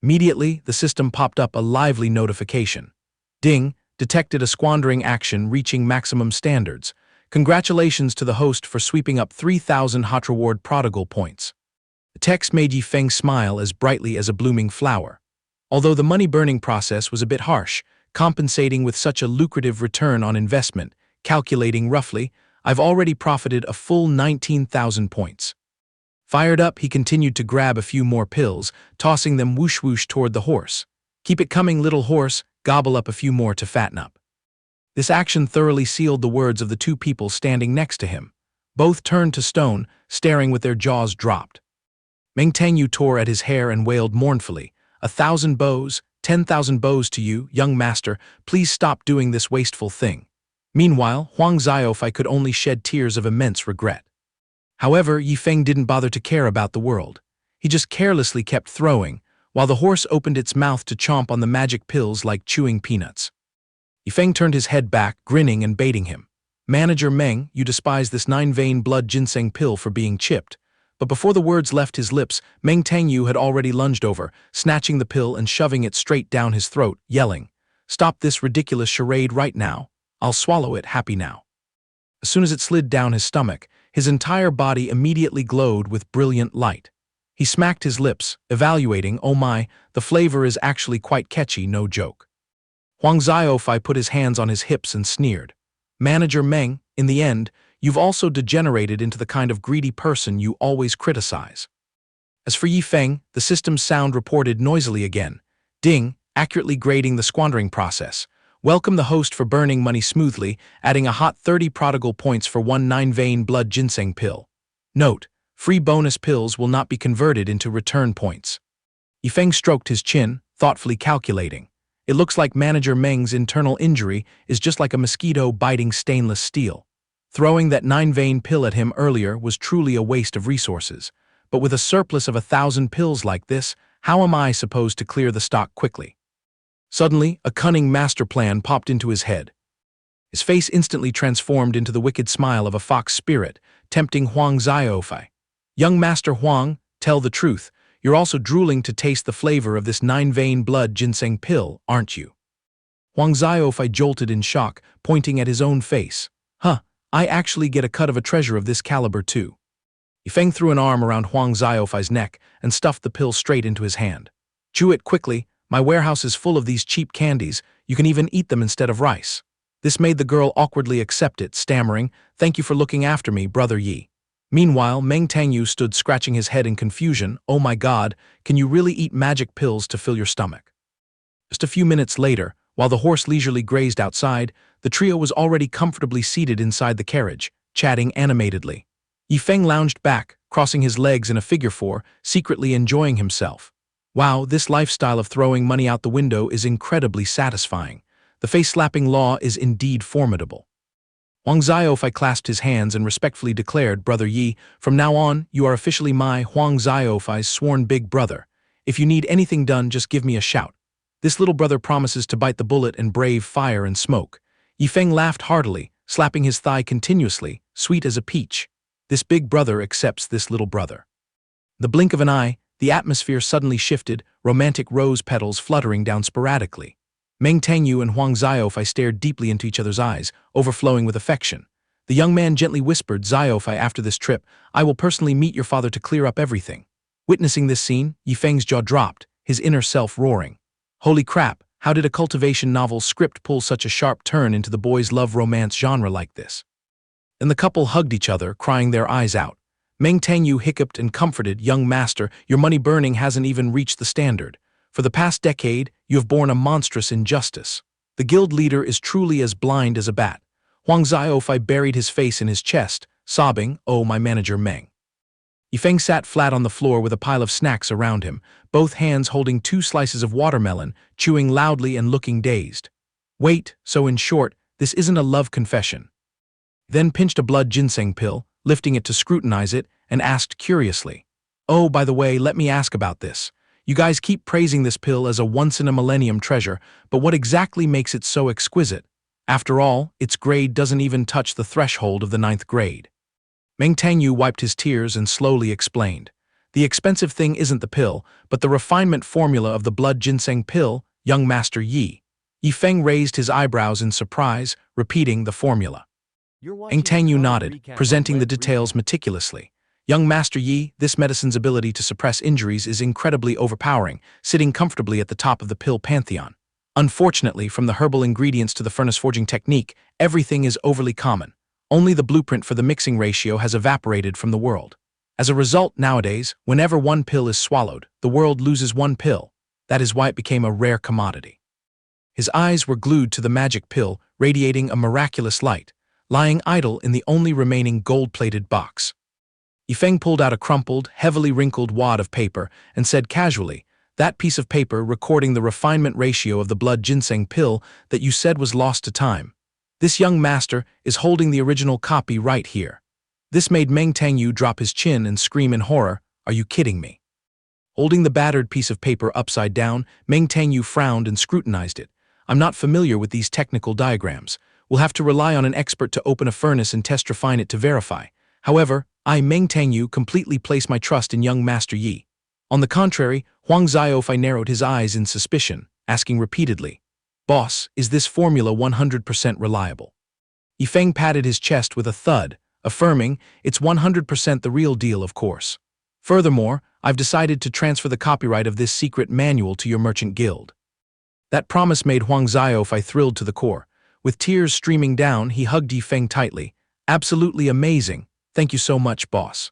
Immediately, the system popped up a lively notification. Ding, detected a squandering action reaching maximum standards. Congratulations to the host for sweeping up 3,000 hot reward prodigal points. The text made Yi Feng smile as brightly as a blooming flower. Although the money-burning process was a bit harsh, compensating with such a lucrative return on investment, calculating roughly, I've already profited a full 19,000 points. Fired up, he continued to grab a few more pills, tossing them whoosh-whoosh toward the horse. Keep it coming, little horse, gobble up a few more to fatten up. This action thoroughly sealed the words of the two people standing next to him. Both turned to stone, staring with their jaws dropped. Meng Tangyu tore at his hair and wailed mournfully, 1,000 bows, 10,000 bows to you, young master, please stop doing this wasteful thing. Meanwhile, Huang Xiaofei could only shed tears of immense regret. However, Yi Feng didn't bother to care about the world. He just carelessly kept throwing, while the horse opened its mouth to chomp on the magic pills like chewing peanuts. Yi Feng turned his head back, grinning and baiting him. Manager Meng, you despise this 9-vein blood ginseng pill for being chipped. But before the words left his lips, Meng Tangyu had already lunged over, snatching the pill and shoving it straight down his throat, yelling, Stop this ridiculous charade right now. I'll swallow it, happy now. As soon as it slid down his stomach, his entire body immediately glowed with brilliant light. He smacked his lips, evaluating, oh my, the flavor is actually quite catchy, no joke. Huang Xiaofei put his hands on his hips and sneered. Manager Meng, in the end, you've also degenerated into the kind of greedy person you always criticize. As for Yi Feng, the system's sound reported noisily again. Ding, accurately grading the squandering process. Welcome the host for burning money smoothly, adding a hot 30 prodigal points for one 9-vein blood ginseng pill. Note, free bonus pills will not be converted into return points. Yi Feng stroked his chin, thoughtfully calculating. It looks like Manager Meng's internal injury is just like a mosquito biting stainless steel. Throwing that 9-vein pill at him earlier was truly a waste of resources. But with a surplus of 1,000 pills like this, how am I supposed to clear the stock quickly? Suddenly, a cunning master plan popped into his head. His face instantly transformed into the wicked smile of a fox spirit, tempting Huang Xiaofei. Young Master Huang, tell the truth. You're also drooling to taste the flavor of this 9-vein blood ginseng pill, aren't you? Huang Xiaofei jolted in shock, pointing at his own face. I actually get a cut of a treasure of this caliber too. Yi Feng threw an arm around Huang Xiaofei's neck and stuffed the pill straight into his hand. Chew it quickly, my warehouse is full of these cheap candies, you can even eat them instead of rice. This made the girl awkwardly accept it, stammering, thank you for looking after me, Brother Yi. Meanwhile, Meng Tangyu stood scratching his head in confusion. Oh my god, can you really eat magic pills to fill your stomach? Just a few minutes later, while the horse leisurely grazed outside, the trio was already comfortably seated inside the carriage, chatting animatedly. Yi Feng lounged back, crossing his legs in a figure four, secretly enjoying himself. Wow, this lifestyle of throwing money out the window is incredibly satisfying. The face-slapping law is indeed formidable. Huang Xiaofei clasped his hands and respectfully declared, Brother Yi, from now on, you are officially my Huang Xiaofei's sworn big brother. If you need anything done, just give me a shout. This little brother promises to bite the bullet and brave fire and smoke. Yi Feng laughed heartily, slapping his thigh continuously, sweet as a peach. This big brother accepts this little brother. The blink of an eye, the atmosphere suddenly shifted, romantic rose petals fluttering down sporadically. Meng Tangyu and Huang Xiaofei stared deeply into each other's eyes, overflowing with affection. The young man gently whispered, "Xiaofei, after this trip, I will personally meet your father to clear up everything." Witnessing this scene, Yifeng's jaw dropped, his inner self roaring. Holy crap, how did a cultivation novel's script pull such a sharp turn into the boys' love romance genre like this? And the couple hugged each other, crying their eyes out. Meng Tangyu hiccuped and comforted, "Young master, your money burning hasn't even reached the standard. For the past decade, you have borne a monstrous injustice. The guild leader is truly as blind as a bat." Huang Xiaofei buried his face in his chest, sobbing, "Oh, my manager Meng." Yifeng sat flat on the floor with a pile of snacks around him, both hands holding 2 slices of watermelon, chewing loudly and looking dazed. "Wait, so in short, this isn't a love confession." Then pinched a blood ginseng pill, lifting it to scrutinize it, and asked curiously, "Oh, by the way, let me ask about this. You guys keep praising this pill as a once-in-a-millennium treasure, but what exactly makes it so exquisite? After all, its grade doesn't even touch the threshold of the 9th grade." Meng Tangyu wiped his tears and slowly explained. "The expensive thing isn't the pill, but the refinement formula of the blood ginseng pill, young Master Yi." Yifeng raised his eyebrows in surprise, repeating the formula. Meng Tangyu nodded, presenting the details meticulously. "Young Master Yi, this medicine's ability to suppress injuries is incredibly overpowering, sitting comfortably at the top of the pill pantheon. Unfortunately, from the herbal ingredients to the furnace forging technique, everything is overly common. Only the blueprint for the mixing ratio has evaporated from the world. As a result, nowadays, whenever one pill is swallowed, the world loses one pill. That is why it became a rare commodity." His eyes were glued to the magic pill, radiating a miraculous light, lying idle in the only remaining gold-plated box. Yifeng pulled out a crumpled, heavily wrinkled wad of paper and said casually, "That piece of paper recording the refinement ratio of the blood ginseng pill that you said was lost to time. This young master is holding the original copy right here." This made Meng Tangyu drop his chin and scream in horror, "Are you kidding me?" Holding the battered piece of paper upside down, Meng Tangyu frowned and scrutinized it. "I'm not familiar with these technical diagrams. We'll have to rely on an expert to open a furnace and test refine it to verify. However, I, Meng Tangyu, completely place my trust in young Master Yi." On the contrary, Huang Xiaofei narrowed his eyes in suspicion, asking repeatedly, "Boss, is this formula 100% reliable?" Yifeng patted his chest with a thud, affirming, "It's 100% the real deal, of course. Furthermore, I've decided to transfer the copyright of this secret manual to your merchant guild." That promise made Huang Xiaofei thrilled to the core. With tears streaming down, he hugged Yifeng tightly. "Absolutely amazing. Thank you so much, boss."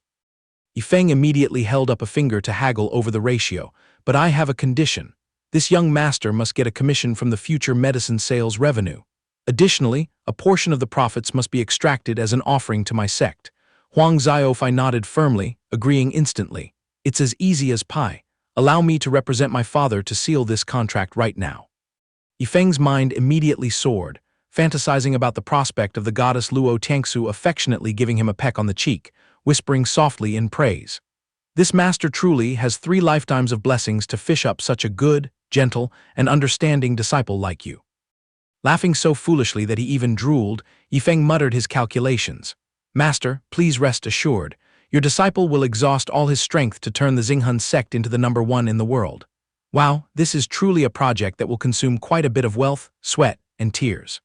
Yifeng immediately held up a finger to haggle over the ratio, "But I have a condition. This young master must get a commission from the future medicine sales revenue. Additionally, a portion of the profits must be extracted as an offering to my sect." Huang Xiaofei nodded firmly, agreeing instantly. "It's as easy as pie. Allow me to represent my father to seal this contract right now." Yifeng's mind immediately soared, fantasizing about the prospect of the goddess Luo Tiangsu affectionately giving him a peck on the cheek, whispering softly in praise. "This master truly has 3 lifetimes of blessings to fish up such a good, gentle, and understanding disciple like you." Laughing so foolishly that he even drooled, Yifeng muttered his calculations. "Master, please rest assured, your disciple will exhaust all his strength to turn the Xinghun sect into the #1 in the world. Wow, this is truly a project that will consume quite a bit of wealth, sweat, and tears."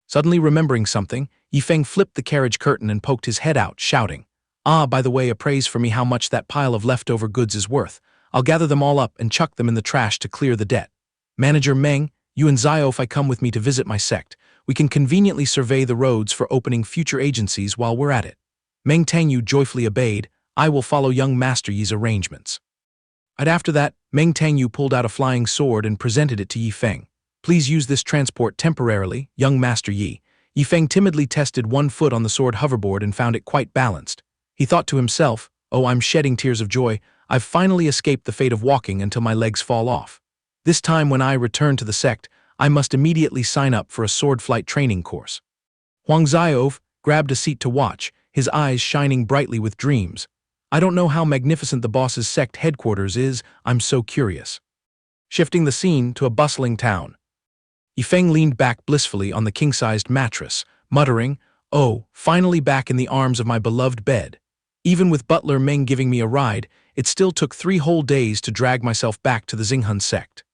Suddenly remembering something, Yifeng flipped the carriage curtain and poked his head out, shouting, "Ah, by the way, appraise for me how much that pile of leftover goods is worth. I'll gather them all up and chuck them in the trash to clear the debt. Manager Meng, you and Xiaofei come with me to visit my sect. We can conveniently survey the roads for opening future agencies while we're at it." Meng Tangyu joyfully obeyed. "I will follow young Master Yi's arrangements." Right after that, Meng Tangyu pulled out a flying sword and presented it to Yifeng. "Please use this transport temporarily, young Master Yi." Yifeng timidly tested one foot on the sword hoverboard and found it quite balanced. He thought to himself, "Oh, I'm shedding tears of joy. I've finally escaped the fate of walking until my legs fall off. This time when I return to the sect, I must immediately sign up for a sword flight training course." Huang Xiaofei grabbed a seat to watch, his eyes shining brightly with dreams. "I don't know how magnificent the boss's sect headquarters is, I'm so curious." Shifting the scene to a bustling town. Yifeng leaned back blissfully on the king-sized mattress, muttering, "Oh, finally back in the arms of my beloved bed." Even with Butler Meng giving me a ride, it still took 3 whole days to drag myself back to the Xinghun sect.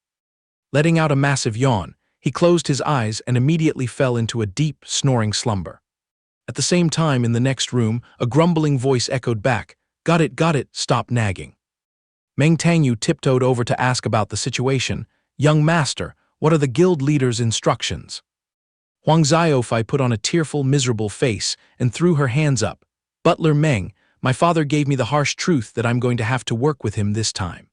Letting out a massive yawn, he closed his eyes and immediately fell into a deep, snoring slumber. At the same time, in the next room, a grumbling voice echoed back, got it, stop nagging." Meng Tangyu tiptoed over to ask about the situation. "Young master, what are the guild leader's instructions?" Huang Xiaofei put on a tearful, miserable face and threw her hands up. "Butler Meng, my father gave me the harsh truth that I'm going to have to work with him this time."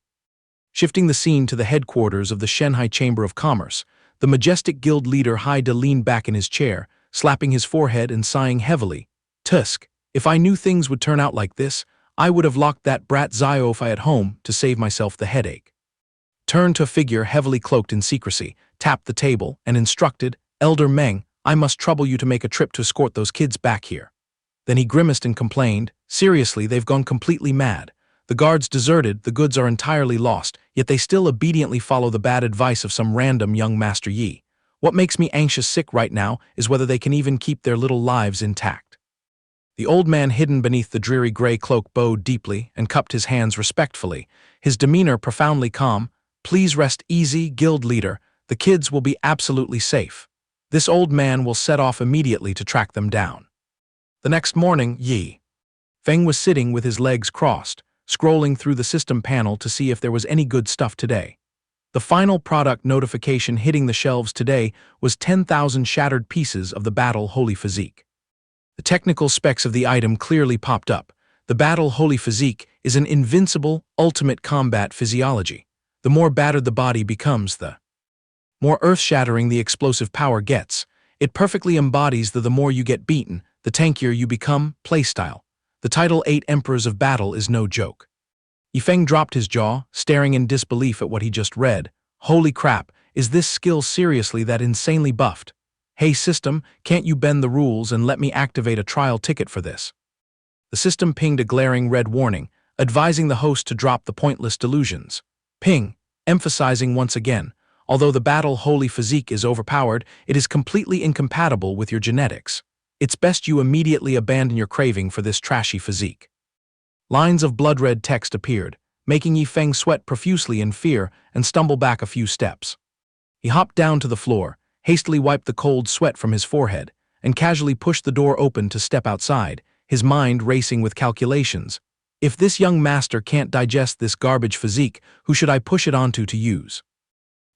Shifting the scene to the headquarters of the Shanghai Chamber of Commerce, the majestic guild leader Haide leaned back in his chair, slapping his forehead and sighing heavily. "Tusk, if I knew things would turn out like this, I would have locked that brat Xiaofei at home to save myself the headache." Turned to a figure heavily cloaked in secrecy, tapped the table, and instructed, "Elder Meng, I must trouble you to make a trip to escort those kids back here." Then he grimaced and complained, "Seriously, they've gone completely mad. The guards deserted, the goods are entirely lost, yet they still obediently follow the bad advice of some random young Master Yi. What makes me anxious sick right now is whether they can even keep their little lives intact." The old man hidden beneath the dreary gray cloak bowed deeply and cupped his hands respectfully, his demeanor profoundly calm. "Please rest easy, guild leader. The kids will be absolutely safe. This old man will set off immediately to track them down." The next morning, Yi Feng was sitting with his legs crossed, scrolling through the system panel to see if there was any good stuff today. The final product notification hitting the shelves today was 10,000 shattered pieces of the Battle Holy Physique. The technical specs of the item clearly popped up. The Battle Holy Physique is an invincible, ultimate combat physiology. The more battered the body becomes, the more earth-shattering the explosive power gets. It perfectly embodies the more you get beaten, the tankier you become playstyle. The title 8 Emperors of Battle is no joke. Yifeng dropped his jaw, staring in disbelief at what he just read. Holy crap, is this skill seriously that insanely buffed? Hey system, can't you bend the rules and let me activate a trial ticket for this? The system pinged a glaring red warning, advising the host to drop the pointless delusions. Ping, emphasizing once again, although the Battle Holy Physique is overpowered, it is completely incompatible with your genetics. It's best you immediately abandon your craving for this trashy physique. Lines of blood-red text appeared, making Yifeng sweat profusely in fear and stumble back a few steps. He hopped down to the floor, hastily wiped the cold sweat from his forehead, and casually pushed the door open to step outside, his mind racing with calculations. If this young master can't digest this garbage physique, who should I push it onto to use?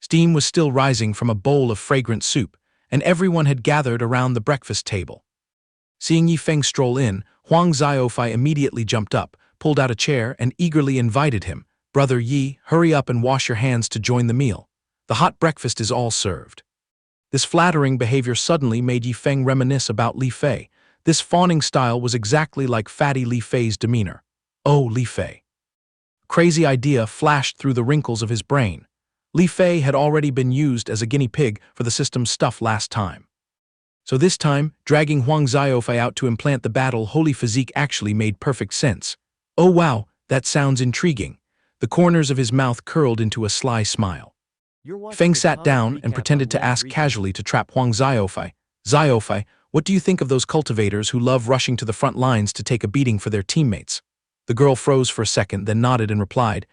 Steam was still rising from a bowl of fragrant soup, and everyone had gathered around the breakfast table. Seeing Yifeng stroll in, Huang Xiaofei immediately jumped up, pulled out a chair, and eagerly invited him. "Brother Yi, hurry up and wash your hands to join the meal. The hot breakfast is all served." This flattering behavior suddenly made Yifeng reminisce about Li Fei. This fawning style was exactly like fatty Li Fei's demeanor. Oh, Li Fei. A crazy idea flashed through the wrinkles of his brain. Li Fei had already been used as a guinea pig for the system's stuff last time. So this time, dragging Huang Xiaofei out to implant the Battle Holy Physique actually made perfect sense. Oh wow, that sounds intriguing. The corners of his mouth curled into a sly smile. Feng sat down and pretended to ask casually to trap Huang Xiaofei. "Xiaofei, what do you think of those cultivators who love rushing to the front lines to take a beating for their teammates?" The girl froze for a second, then nodded and replied,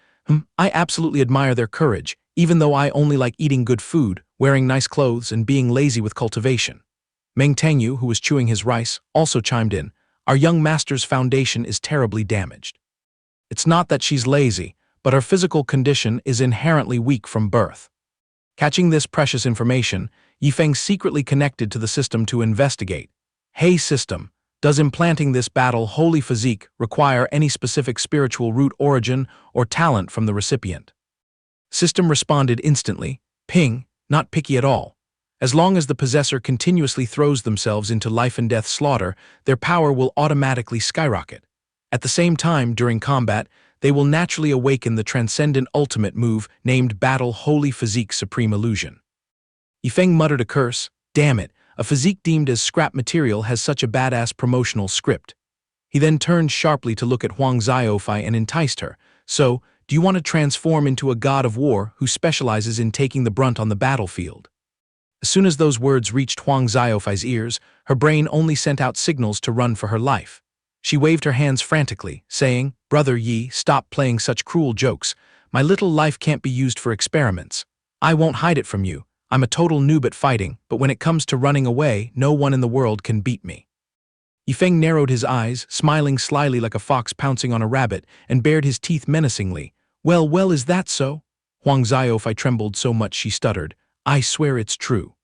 I absolutely admire their courage, even though I only like eating good food, wearing nice clothes, and being lazy with cultivation." Meng Tangyu, who was chewing his rice, also chimed in, "Our young master's foundation is terribly damaged. It's not that she's lazy, but her physical condition is inherently weak from birth." Catching this precious information, Yifeng secretly connected to the system to investigate. "Hey system, does implanting this Battle Holy Physique require any specific spiritual root origin or talent from the recipient?" System responded instantly, "Ping, not picky at all. As long as the possessor continuously throws themselves into life and death slaughter, their power will automatically skyrocket. At the same time, during combat, they will naturally awaken the transcendent ultimate move named Battle Holy Physique Supreme Illusion." Yifeng muttered a curse. Damn it, a physique deemed as scrap material has such a badass promotional script. He then turned sharply to look at Huang Xiaofei and enticed her. "So, do you want to transform into a god of war who specializes in taking the brunt on the battlefield?" As soon as those words reached Huang Xiaofei's ears, her brain only sent out signals to run for her life. She waved her hands frantically, saying, "Brother Yi, stop playing such cruel jokes. My little life can't be used for experiments. I won't hide it from you. I'm a total noob at fighting, but when it comes to running away, no one in the world can beat me." Yifeng narrowed his eyes, smiling slyly like a fox pouncing on a rabbit, and bared his teeth menacingly. Well, is that so?" Huang Xiaofei trembled so much she stuttered. "I swear it's true."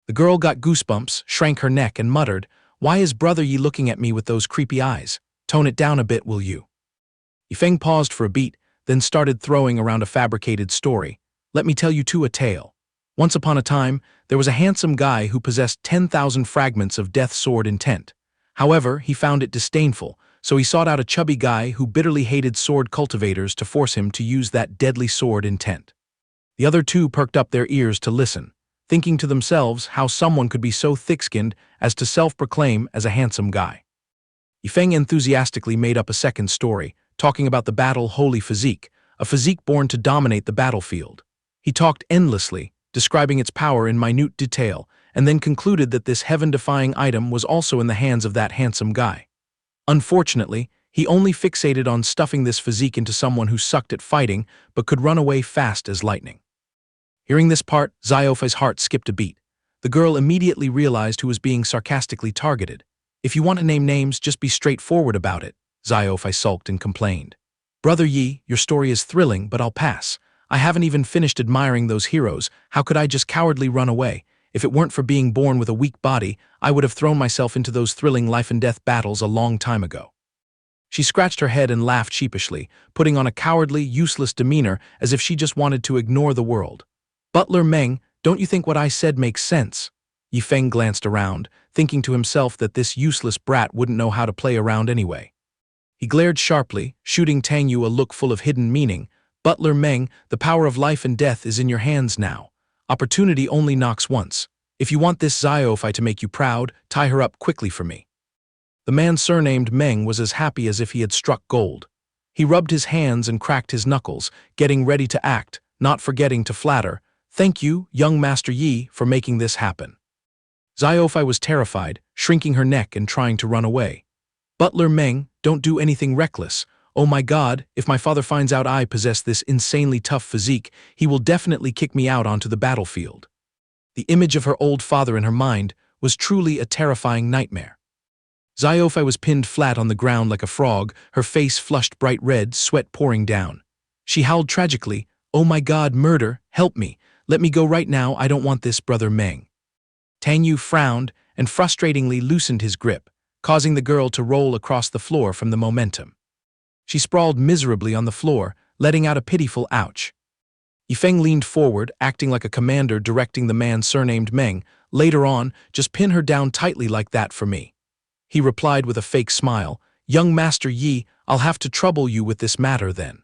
The girl got goosebumps, shrank her neck, and muttered, "Why is Brother Yi looking at me with those creepy eyes? Tone it down a bit, will you?" Yifeng paused for a beat, then started throwing around a fabricated story. "Let me tell you too a tale. Once upon a time, there was a handsome guy who possessed 10,000 fragments of death sword intent. However, he found it disdainful, so he sought out a chubby guy who bitterly hated sword cultivators to force him to use that deadly sword intent. The other two perked up their ears to listen, thinking to themselves how someone could be so thick-skinned as to self-proclaim as a handsome guy. Yifeng enthusiastically made up a second story, talking about the battle holy physique, a physique born to dominate the battlefield. He talked endlessly, describing its power in minute detail, and then concluded that this heaven-defying item was also in the hands of that handsome guy. Unfortunately, he only fixated on stuffing this physique into someone who sucked at fighting but could run away fast as lightning. Hearing this part, Xiaofei's heart skipped a beat. The girl immediately realized who was being sarcastically targeted. "If you want to name names, just be straightforward about it," Xiaofei sulked and complained. "Brother Yi, your story is thrilling, but I'll pass. I haven't even finished admiring those heroes. How could I just cowardly run away? If it weren't for being born with a weak body, I would have thrown myself into those thrilling life-and-death battles a long time ago." She scratched her head and laughed sheepishly, putting on a cowardly, useless demeanor as if she just wanted to ignore the world. "Butler Meng, don't you think what I said makes sense?" Yifeng glanced around, thinking to himself that this useless brat wouldn't know how to play around anyway. He glared sharply, shooting Tang Yu a look full of hidden meaning. "Butler Meng, the power of life and death is in your hands now. Opportunity only knocks once. If you want this Xiaofei to make you proud, tie her up quickly for me." The man surnamed Meng was as happy as if he had struck gold. He rubbed his hands and cracked his knuckles, getting ready to act, not forgetting to flatter. "Thank you, young Master Yi, for making this happen." Xiaofei was terrified, shrinking her neck and trying to run away. "Butler Meng, don't do anything reckless. Oh my God, if my father finds out I possess this insanely tough physique, he will definitely kick me out onto the battlefield." The image of her old father in her mind was truly a terrifying nightmare. Xiaofei was pinned flat on the ground like a frog, her face flushed bright red, sweat pouring down. She howled tragically, "Oh my God, murder, help me. Let me go right now, I don't want this, Brother Meng." Tang Yu frowned and frustratingly loosened his grip, causing the girl to roll across the floor from the momentum. She sprawled miserably on the floor, letting out a pitiful ouch. Yifeng leaned forward, acting like a commander directing the man surnamed Meng. "Later on, just pin her down tightly like that for me." He replied with a fake smile, "Young Master Yi, I'll have to trouble you with this matter then."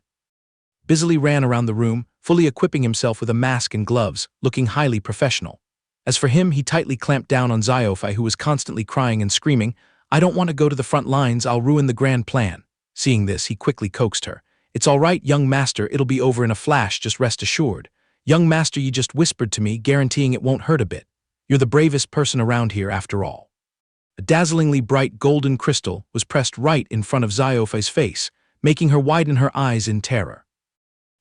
Busily ran around the room, fully equipping himself with a mask and gloves, looking highly professional. As for him, he tightly clamped down on Xiaofei, who was constantly crying and screaming, "I don't want to go to the front lines, I'll ruin the grand plan." Seeing this, he quickly coaxed her. "It's all right, young master, it'll be over in a flash, just rest assured. Young master, you just whispered to me, guaranteeing it won't hurt a bit. You're the bravest person around here after all." A dazzlingly bright golden crystal was pressed right in front of Xiaofei's face, making her widen her eyes in terror.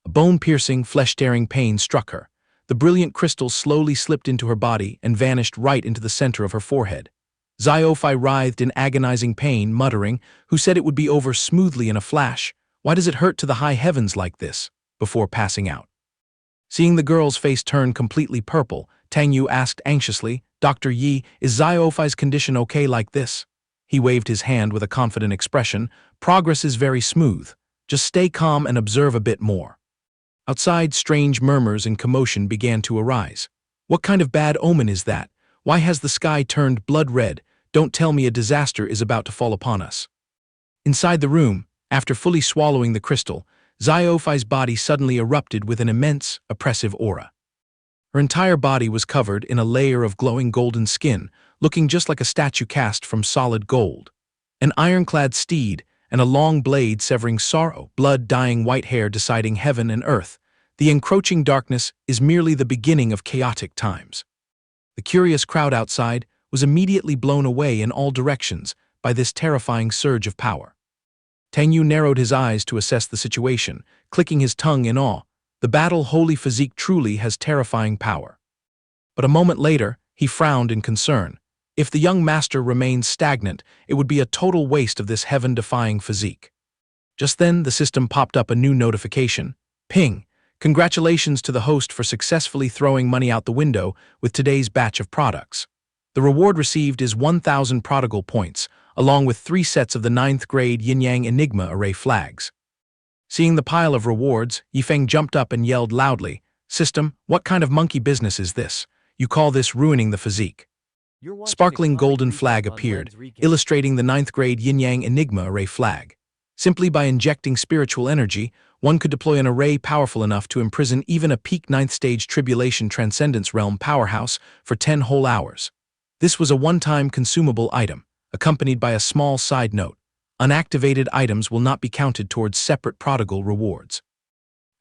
A bone-piercing, flesh-tearing pain struck her. The brilliant crystal slowly slipped into her body and vanished right into the center of her forehead. Xiaofei writhed in agonizing pain, muttering, "Who said it would be over smoothly in a flash? Why does it hurt to the high heavens like this?" before passing out. Seeing the girl's face turn completely purple, Tang Yu asked anxiously, "Dr. Yi, is Xiaofei's condition okay like this?" He waved his hand with a confident expression. "Progress is very smooth. Just stay calm and observe a bit more." Outside, strange murmurs and commotion began to arise. "What kind of bad omen is that? Why has the sky turned blood red? Don't tell me a disaster is about to fall upon us." Inside the room, after fully swallowing the crystal, Xiaofei's body suddenly erupted with an immense, oppressive aura. Her entire body was covered in a layer of glowing golden skin, looking just like a statue cast from solid gold. An ironclad steed, and a long blade severing sorrow, blood dyeing white hair deciding heaven and earth. The encroaching darkness is merely the beginning of chaotic times. The curious crowd outside was immediately blown away in all directions, by this terrifying surge of power. Tang Yu narrowed his eyes to assess the situation, clicking his tongue in awe. The battle holy physique truly has terrifying power. But a moment later, he frowned in concern. If the young master remains stagnant, it would be a total waste of this heaven-defying physique. Just then, the system popped up a new notification. Ping! Congratulations to the host for successfully throwing money out the window with today's batch of products. The reward received is 1,000 prodigal points, along with 3 sets of the 9th grade Yin-Yang Enigma array flags. Seeing the pile of rewards, Yifeng jumped up and yelled loudly, "System, what kind of monkey business is this? You call this ruining the physique?" Sparkling golden flag appeared, illustrating the 9th grade Yin-Yang Enigma array flag. Simply by injecting spiritual energy, one could deploy an array powerful enough to imprison even a peak 9th stage tribulation transcendence realm powerhouse for 10 whole hours. This was a one-time consumable item, accompanied by a small side note. Unactivated items will not be counted towards separate prodigal rewards.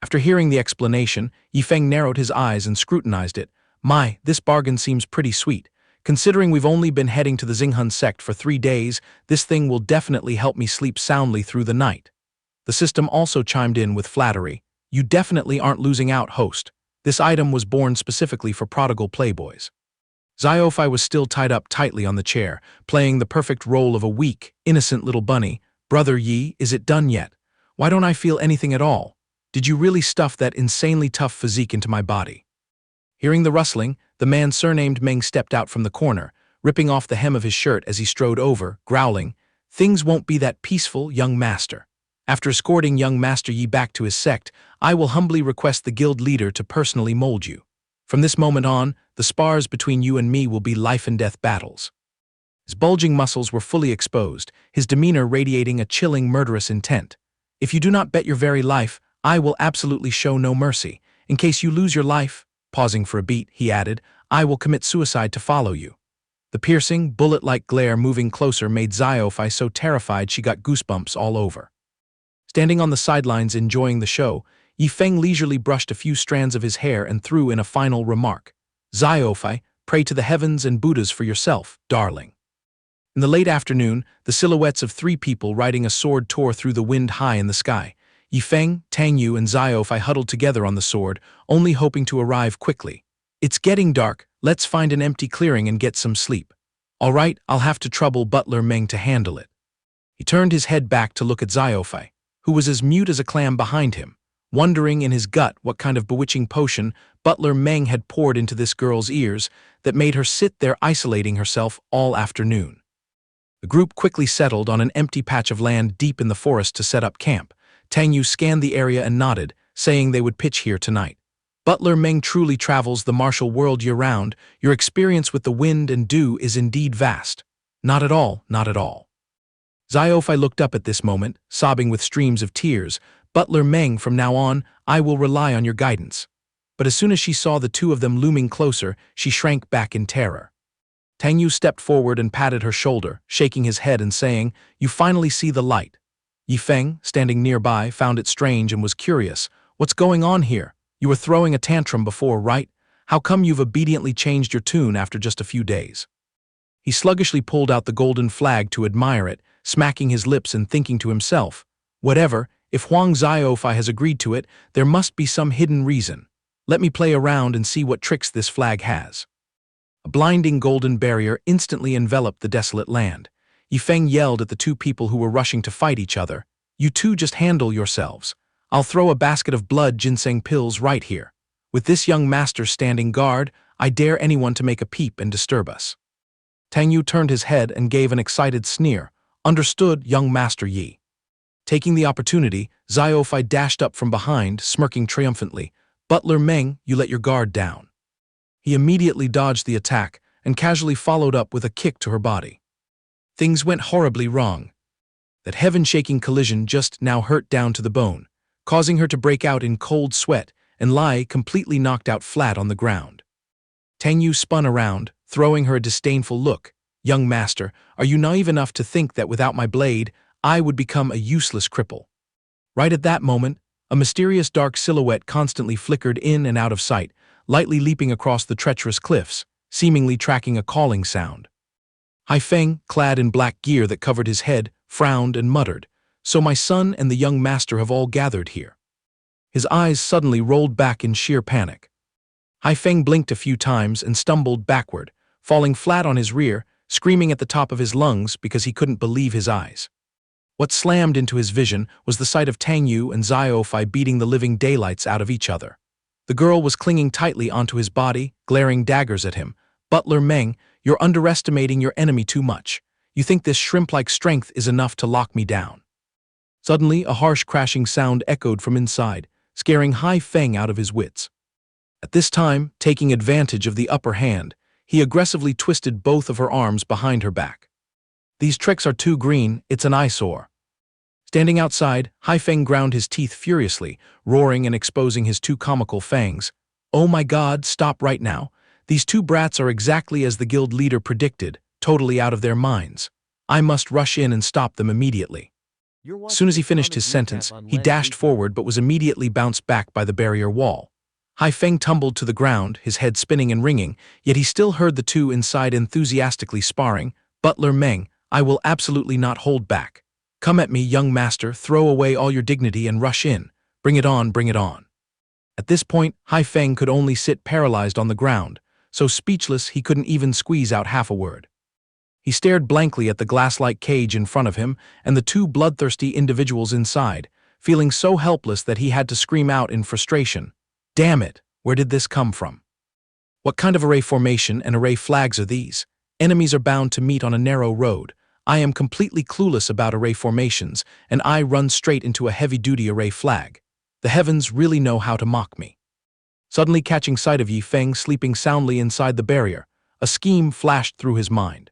After hearing the explanation, Yifeng narrowed his eyes and scrutinized it. My, this bargain seems pretty sweet. Considering we've only been heading to the Xinghun sect for 3 days, this thing will definitely help me sleep soundly through the night. The system also chimed in with flattery. You definitely aren't losing out, host. This item was born specifically for prodigal playboys. Xiaofai was still tied up tightly on the chair, playing the perfect role of a weak, innocent little bunny. Brother Yi, is it done yet? Why don't I feel anything at all? Did you really stuff that insanely tough physique into my body? Hearing the rustling, the man surnamed Meng stepped out from the corner, ripping off the hem of his shirt as he strode over, growling, "Things won't be that peaceful, young master. After escorting young Master Yi back to his sect, I will humbly request the guild leader to personally mold you. From this moment on, the spars between you and me will be life-and-death battles." His bulging muscles were fully exposed, his demeanor radiating a chilling, murderous intent. "If you do not bet your very life, I will absolutely show no mercy. In case you lose your life," pausing for a beat, he added, "I will commit suicide to follow you." The piercing, bullet-like glare moving closer made Xiaofai so terrified she got goosebumps all over. Standing on the sidelines enjoying the show, Yifeng leisurely brushed a few strands of his hair and threw in a final remark. "Xiaofai, pray to the heavens and Buddhas for yourself, darling." In the late afternoon, the silhouettes of 3 people riding a sword tore through the wind high in the sky. Yifeng, Tang Yu, and Xiaofai huddled together on the sword, only hoping to arrive quickly. "It's getting dark, let's find an empty clearing and get some sleep." "All right, I'll have to trouble Butler Meng to handle it." He turned his head back to look at Xiaofai, who was as mute as a clam behind him, wondering in his gut what kind of bewitching potion Butler Meng had poured into this girl's ears that made her sit there isolating herself all afternoon. The group quickly settled on an empty patch of land deep in the forest to set up camp. Tang Yu scanned the area and nodded, saying they would pitch here tonight. "Butler Meng truly travels the martial world year-round. Your experience with the wind and dew is indeed vast." "Not at all, not at all." Xiaofai looked up at this moment, sobbing with streams of tears. "Butler Meng, from now on, I will rely on your guidance." But as soon as she saw the 2 of them looming closer, she shrank back in terror. Tang Yu stepped forward and patted her shoulder, shaking his head and saying, "You finally see the light." Yifeng, standing nearby, found it strange and was curious. "What's going on here? You were throwing a tantrum before, right? How come you've obediently changed your tune after just a few days?" He sluggishly pulled out the golden flag to admire it, smacking his lips and thinking to himself, "Whatever, if Huang Xiaofai has agreed to it, there must be some hidden reason. Let me play around and see what tricks this flag has." A blinding golden barrier instantly enveloped the desolate land. Yifeng yelled at the 2 people who were rushing to fight each other. "You 2 just handle yourselves. I'll throw a basket of blood ginseng pills right here. With this young master standing guard, I dare anyone to make a peep and disturb us." Tang Yu turned his head and gave an excited sneer. "Understood, young Master Yi." Taking the opportunity, Xiaofai dashed up from behind, smirking triumphantly. "Butler Meng, you let your guard down." He immediately dodged the attack and casually followed up with a kick to her body. Things went horribly wrong. That heaven-shaking collision just now hurt down to the bone, causing her to break out in cold sweat and lie completely knocked out flat on the ground. Tang Yu spun around, throwing her a disdainful look. "Young master, are you naive enough to think that without my blade, I would become a useless cripple?" Right at that moment, a mysterious dark silhouette constantly flickered in and out of sight, lightly leaping across the treacherous cliffs, seemingly tracking a calling sound. Hai Feng, clad in black gear that covered his head, frowned and muttered, "So my son and the young master have all gathered here." His eyes suddenly rolled back in sheer panic. Hai Feng blinked a few times and stumbled backward, falling flat on his rear, screaming at the top of his lungs because he couldn't believe his eyes. What slammed into his vision was the sight of Tang Yu and Xiaofai beating the living daylights out of each other. The girl was clinging tightly onto his body, glaring daggers at him. "Butler Meng, you're underestimating your enemy too much. You think this shrimp-like strength is enough to lock me down." Suddenly, a harsh crashing sound echoed from inside, scaring Hai Feng out of his wits. At this time, taking advantage of the upper hand, he aggressively twisted both of her arms behind her back. "These tricks are too green, it's an eyesore." Standing outside, Hai Feng ground his teeth furiously, roaring and exposing his two comical fangs. "Oh my God, stop right now. These two brats are exactly as the guild leader predicted, totally out of their minds. I must rush in and stop them immediately." As soon as he finished his sentence, he dashed forward but was immediately bounced back by the barrier wall. Hai Feng tumbled to the ground, his head spinning and ringing, yet he still heard the two inside enthusiastically sparring. "Butler Meng, I will absolutely not hold back. Come at me, young master, throw away all your dignity and rush in. Bring it on, bring it on." At this point, Hai Feng could only sit paralyzed on the ground, so speechless he couldn't even squeeze out half a word. He stared blankly at the glass-like cage in front of him and the two bloodthirsty individuals inside, feeling so helpless that he had to scream out in frustration. "Damn it, where did this come from? What kind of array formation and array flags are these? Enemies are bound to meet on a narrow road. I am completely clueless about array formations, and I run straight into a heavy-duty array flag. The heavens really know how to mock me." Suddenly catching sight of Yi Feng sleeping soundly inside the barrier, a scheme flashed through his mind.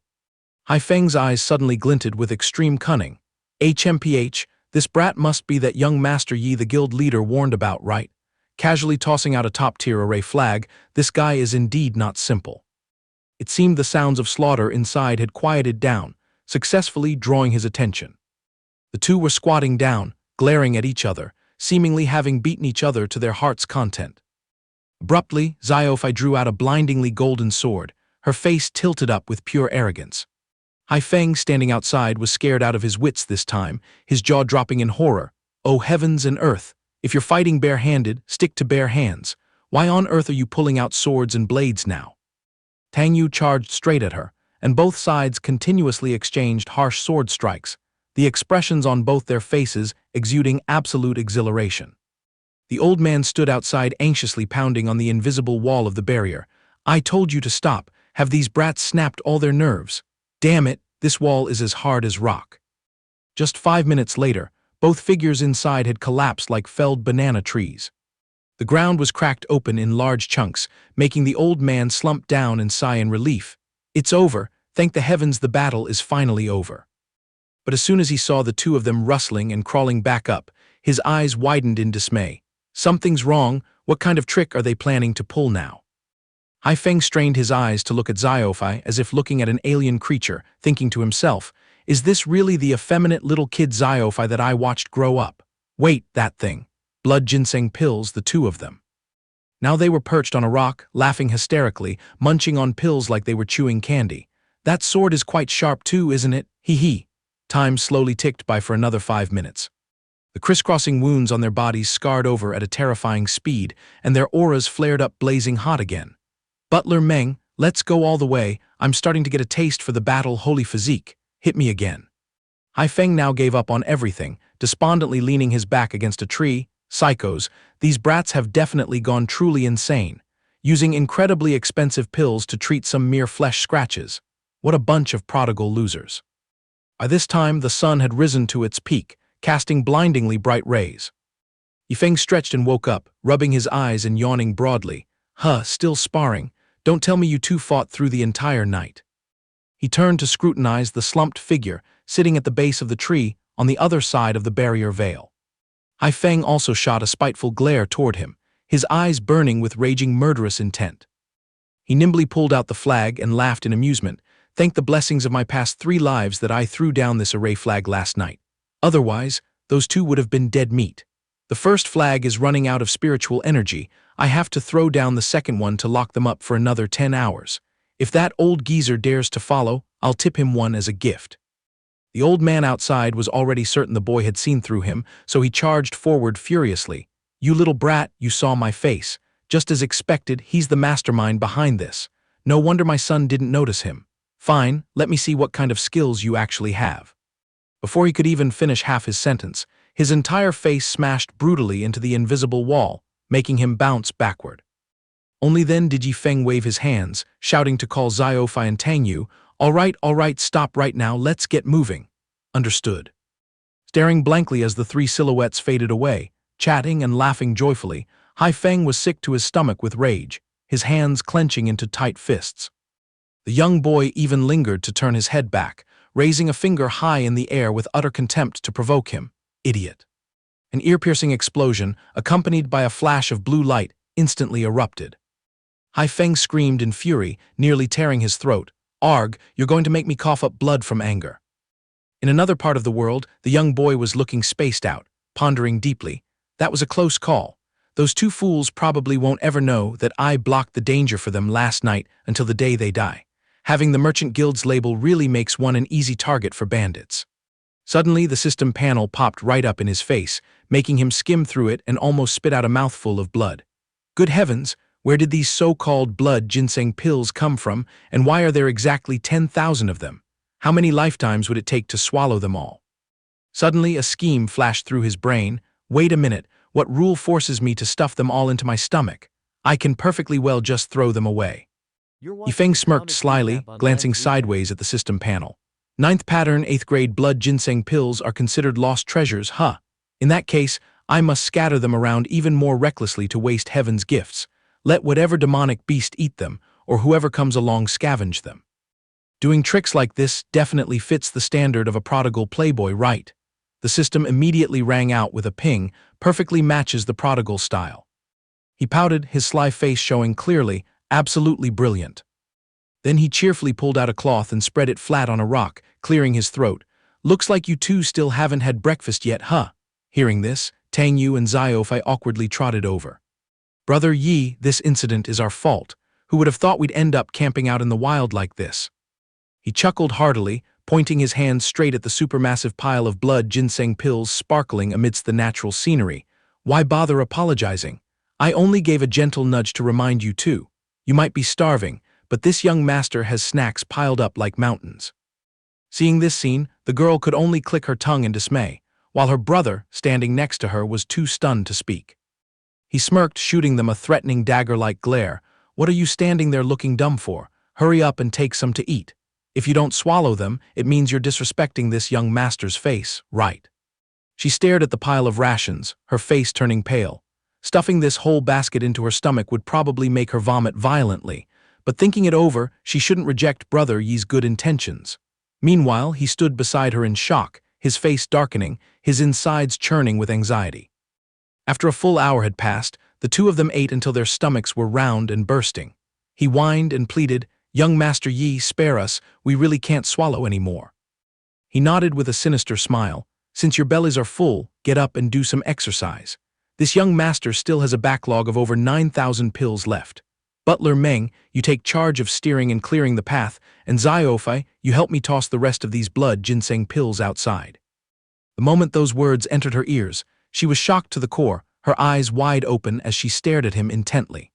Hai Feng's eyes suddenly glinted with extreme cunning. "HMPH, this brat must be that young Master Yi the guild leader warned about, right? Casually tossing out a top-tier array flag, this guy is indeed not simple." It seemed the sounds of slaughter inside had quieted down, successfully drawing his attention. The two were squatting down, glaring at each other, seemingly having beaten each other to their heart's content. Abruptly, Xiaofai drew out a blindingly golden sword, her face tilted up with pure arrogance. Hai Feng, standing outside, was scared out of his wits this time, his jaw dropping in horror. "Oh heavens and earth! If you're fighting bare-handed, stick to bare hands. Why on earth are you pulling out swords and blades now?" Tang Yu charged straight at her, and both sides continuously exchanged harsh sword strikes, the expressions on both their faces exuding absolute exhilaration. The old man stood outside anxiously pounding on the invisible wall of the barrier. "I told you to stop. Have these brats snapped all their nerves? Damn it, this wall is as hard as rock." Just 5 minutes later, both figures inside had collapsed like felled banana trees. The ground was cracked open in large chunks, making the old man slump down and sigh in relief. "It's over. Thank the heavens the battle is finally over." But as soon as he saw the two of them rustling and crawling back up, his eyes widened in dismay. "Something's wrong. What kind of trick are they planning to pull now?" Hai Feng strained his eyes to look at Xiaofai as if looking at an alien creature, thinking to himself, "Is this really the effeminate little kid Xiaofai that I watched grow up? Wait, that thing. Blood ginseng pills, the two of them." Now they were perched on a rock, laughing hysterically, munching on pills like they were chewing candy. "That sword is quite sharp too, isn't it? Hee hee." Time slowly ticked by for another 5 minutes. The crisscrossing wounds on their bodies scarred over at a terrifying speed, and their auras flared up blazing hot again. "Butler Meng, let's go all the way. I'm starting to get a taste for the battle holy physique. Hit me again." Hai Feng now gave up on everything, despondently leaning his back against a tree. "Psychos, these brats have definitely gone truly insane, using incredibly expensive pills to treat some mere flesh scratches. What a bunch of prodigal losers." By this time, the sun had risen to its peak, casting blindingly bright rays. Yifeng stretched and woke up, rubbing his eyes and yawning broadly. "Huh, still sparring? Don't tell me you two fought through the entire night." He turned to scrutinize the slumped figure sitting at the base of the tree on the other side of the barrier veil. Hai Feng also shot a spiteful glare toward him, his eyes burning with raging murderous intent. He nimbly pulled out the flag and laughed in amusement. "Thank the blessings of my past 3 lives that I threw down this array flag last night. Otherwise, those two would have been dead meat. The first flag is running out of spiritual energy. I have to throw down the second one to lock them up for another 10 hours. If that old geezer dares to follow, I'll tip him one as a gift." The old man outside was already certain the boy had seen through him, so he charged forward furiously. "You little brat, you saw my face. Just as expected, he's the mastermind behind this. No wonder my son didn't notice him. Fine, let me see what kind of skills you actually have." Before he could even finish half his sentence, his entire face smashed brutally into the invisible wall, making him bounce backward. Only then did Yi Feng wave his hands, shouting to call Xiaofai and Tang Yu. All right, stop right now, let's get moving." "Understood." Staring blankly as the three silhouettes faded away, chatting and laughing joyfully, Hai Feng was sick to his stomach with rage, his hands clenching into tight fists. The young boy even lingered to turn his head back, raising a finger high in the air with utter contempt to provoke him. Idiot. An ear-piercing explosion, accompanied by a flash of blue light, instantly erupted. Hai Feng screamed in fury, nearly tearing his throat. "Arg, you're going to make me cough up blood from anger." In another part of the world, the young boy was looking spaced out, pondering deeply. That was a close call. Those two fools probably won't ever know that I blocked the danger for them last night until the day they die. Having the Merchant Guild's label really makes one an easy target for bandits. Suddenly, the system panel popped right up in his face, making him skim through it and almost spit out a mouthful of blood. Good heavens, where did these so-called blood ginseng pills come from, and why are there exactly 10,000 of them? How many lifetimes would it take to swallow them all? Suddenly, a scheme flashed through his brain. Wait a minute, what rule forces me to stuff them all into my stomach? I can perfectly well just throw them away. Yifeng smirked slyly, glancing sideways at the system panel. Ninth pattern, 8th grade blood ginseng pills are considered lost treasures, huh? In that case, I must scatter them around even more recklessly to waste heaven's gifts. Let whatever demonic beast eat them, or whoever comes along scavenge them. Doing tricks like this definitely fits the standard of a prodigal playboy, right? The system immediately rang out with a ping, perfectly matches the prodigal style. He pouted, his sly face showing clearly, absolutely brilliant. Then he cheerfully pulled out a cloth and spread it flat on a rock, clearing his throat. "Looks like you two still haven't had breakfast yet, huh?" Hearing this, Tang Yu and Xiaofai awkwardly trotted over. "Brother Yi, this incident is our fault. Who would have thought we'd end up camping out in the wild like this?" He chuckled heartily, pointing his hand straight at the supermassive pile of blood ginseng pills sparkling amidst the natural scenery. "Why bother apologizing? I only gave a gentle nudge to remind you too. You might be starving, but this young master has snacks piled up like mountains." Seeing this scene, the girl could only click her tongue in dismay, while her brother, standing next to her, was too stunned to speak. He smirked, shooting them a threatening dagger-like glare. "What are you standing there looking dumb for? Hurry up and take some to eat. If you don't swallow them, it means you're disrespecting this young master's face, right?" She stared at the pile of rations, her face turning pale. Stuffing this whole basket into her stomach would probably make her vomit violently, but thinking it over, she shouldn't reject Brother Yi's good intentions. Meanwhile, he stood beside her in shock, his face darkening, his insides churning with anxiety. After a full hour had passed, the two of them ate until their stomachs were round and bursting. He whined and pleaded, "Young Master Yi, spare us, we really can't swallow any more." He nodded with a sinister smile. "Since your bellies are full, get up and do some exercise. This young master still has a backlog of over 9,000 pills left. Butler Meng, you take charge of steering and clearing the path, and Xiaofai, you help me toss the rest of these blood ginseng pills outside." The moment those words entered her ears, she was shocked to the core, her eyes wide open as she stared at him intently.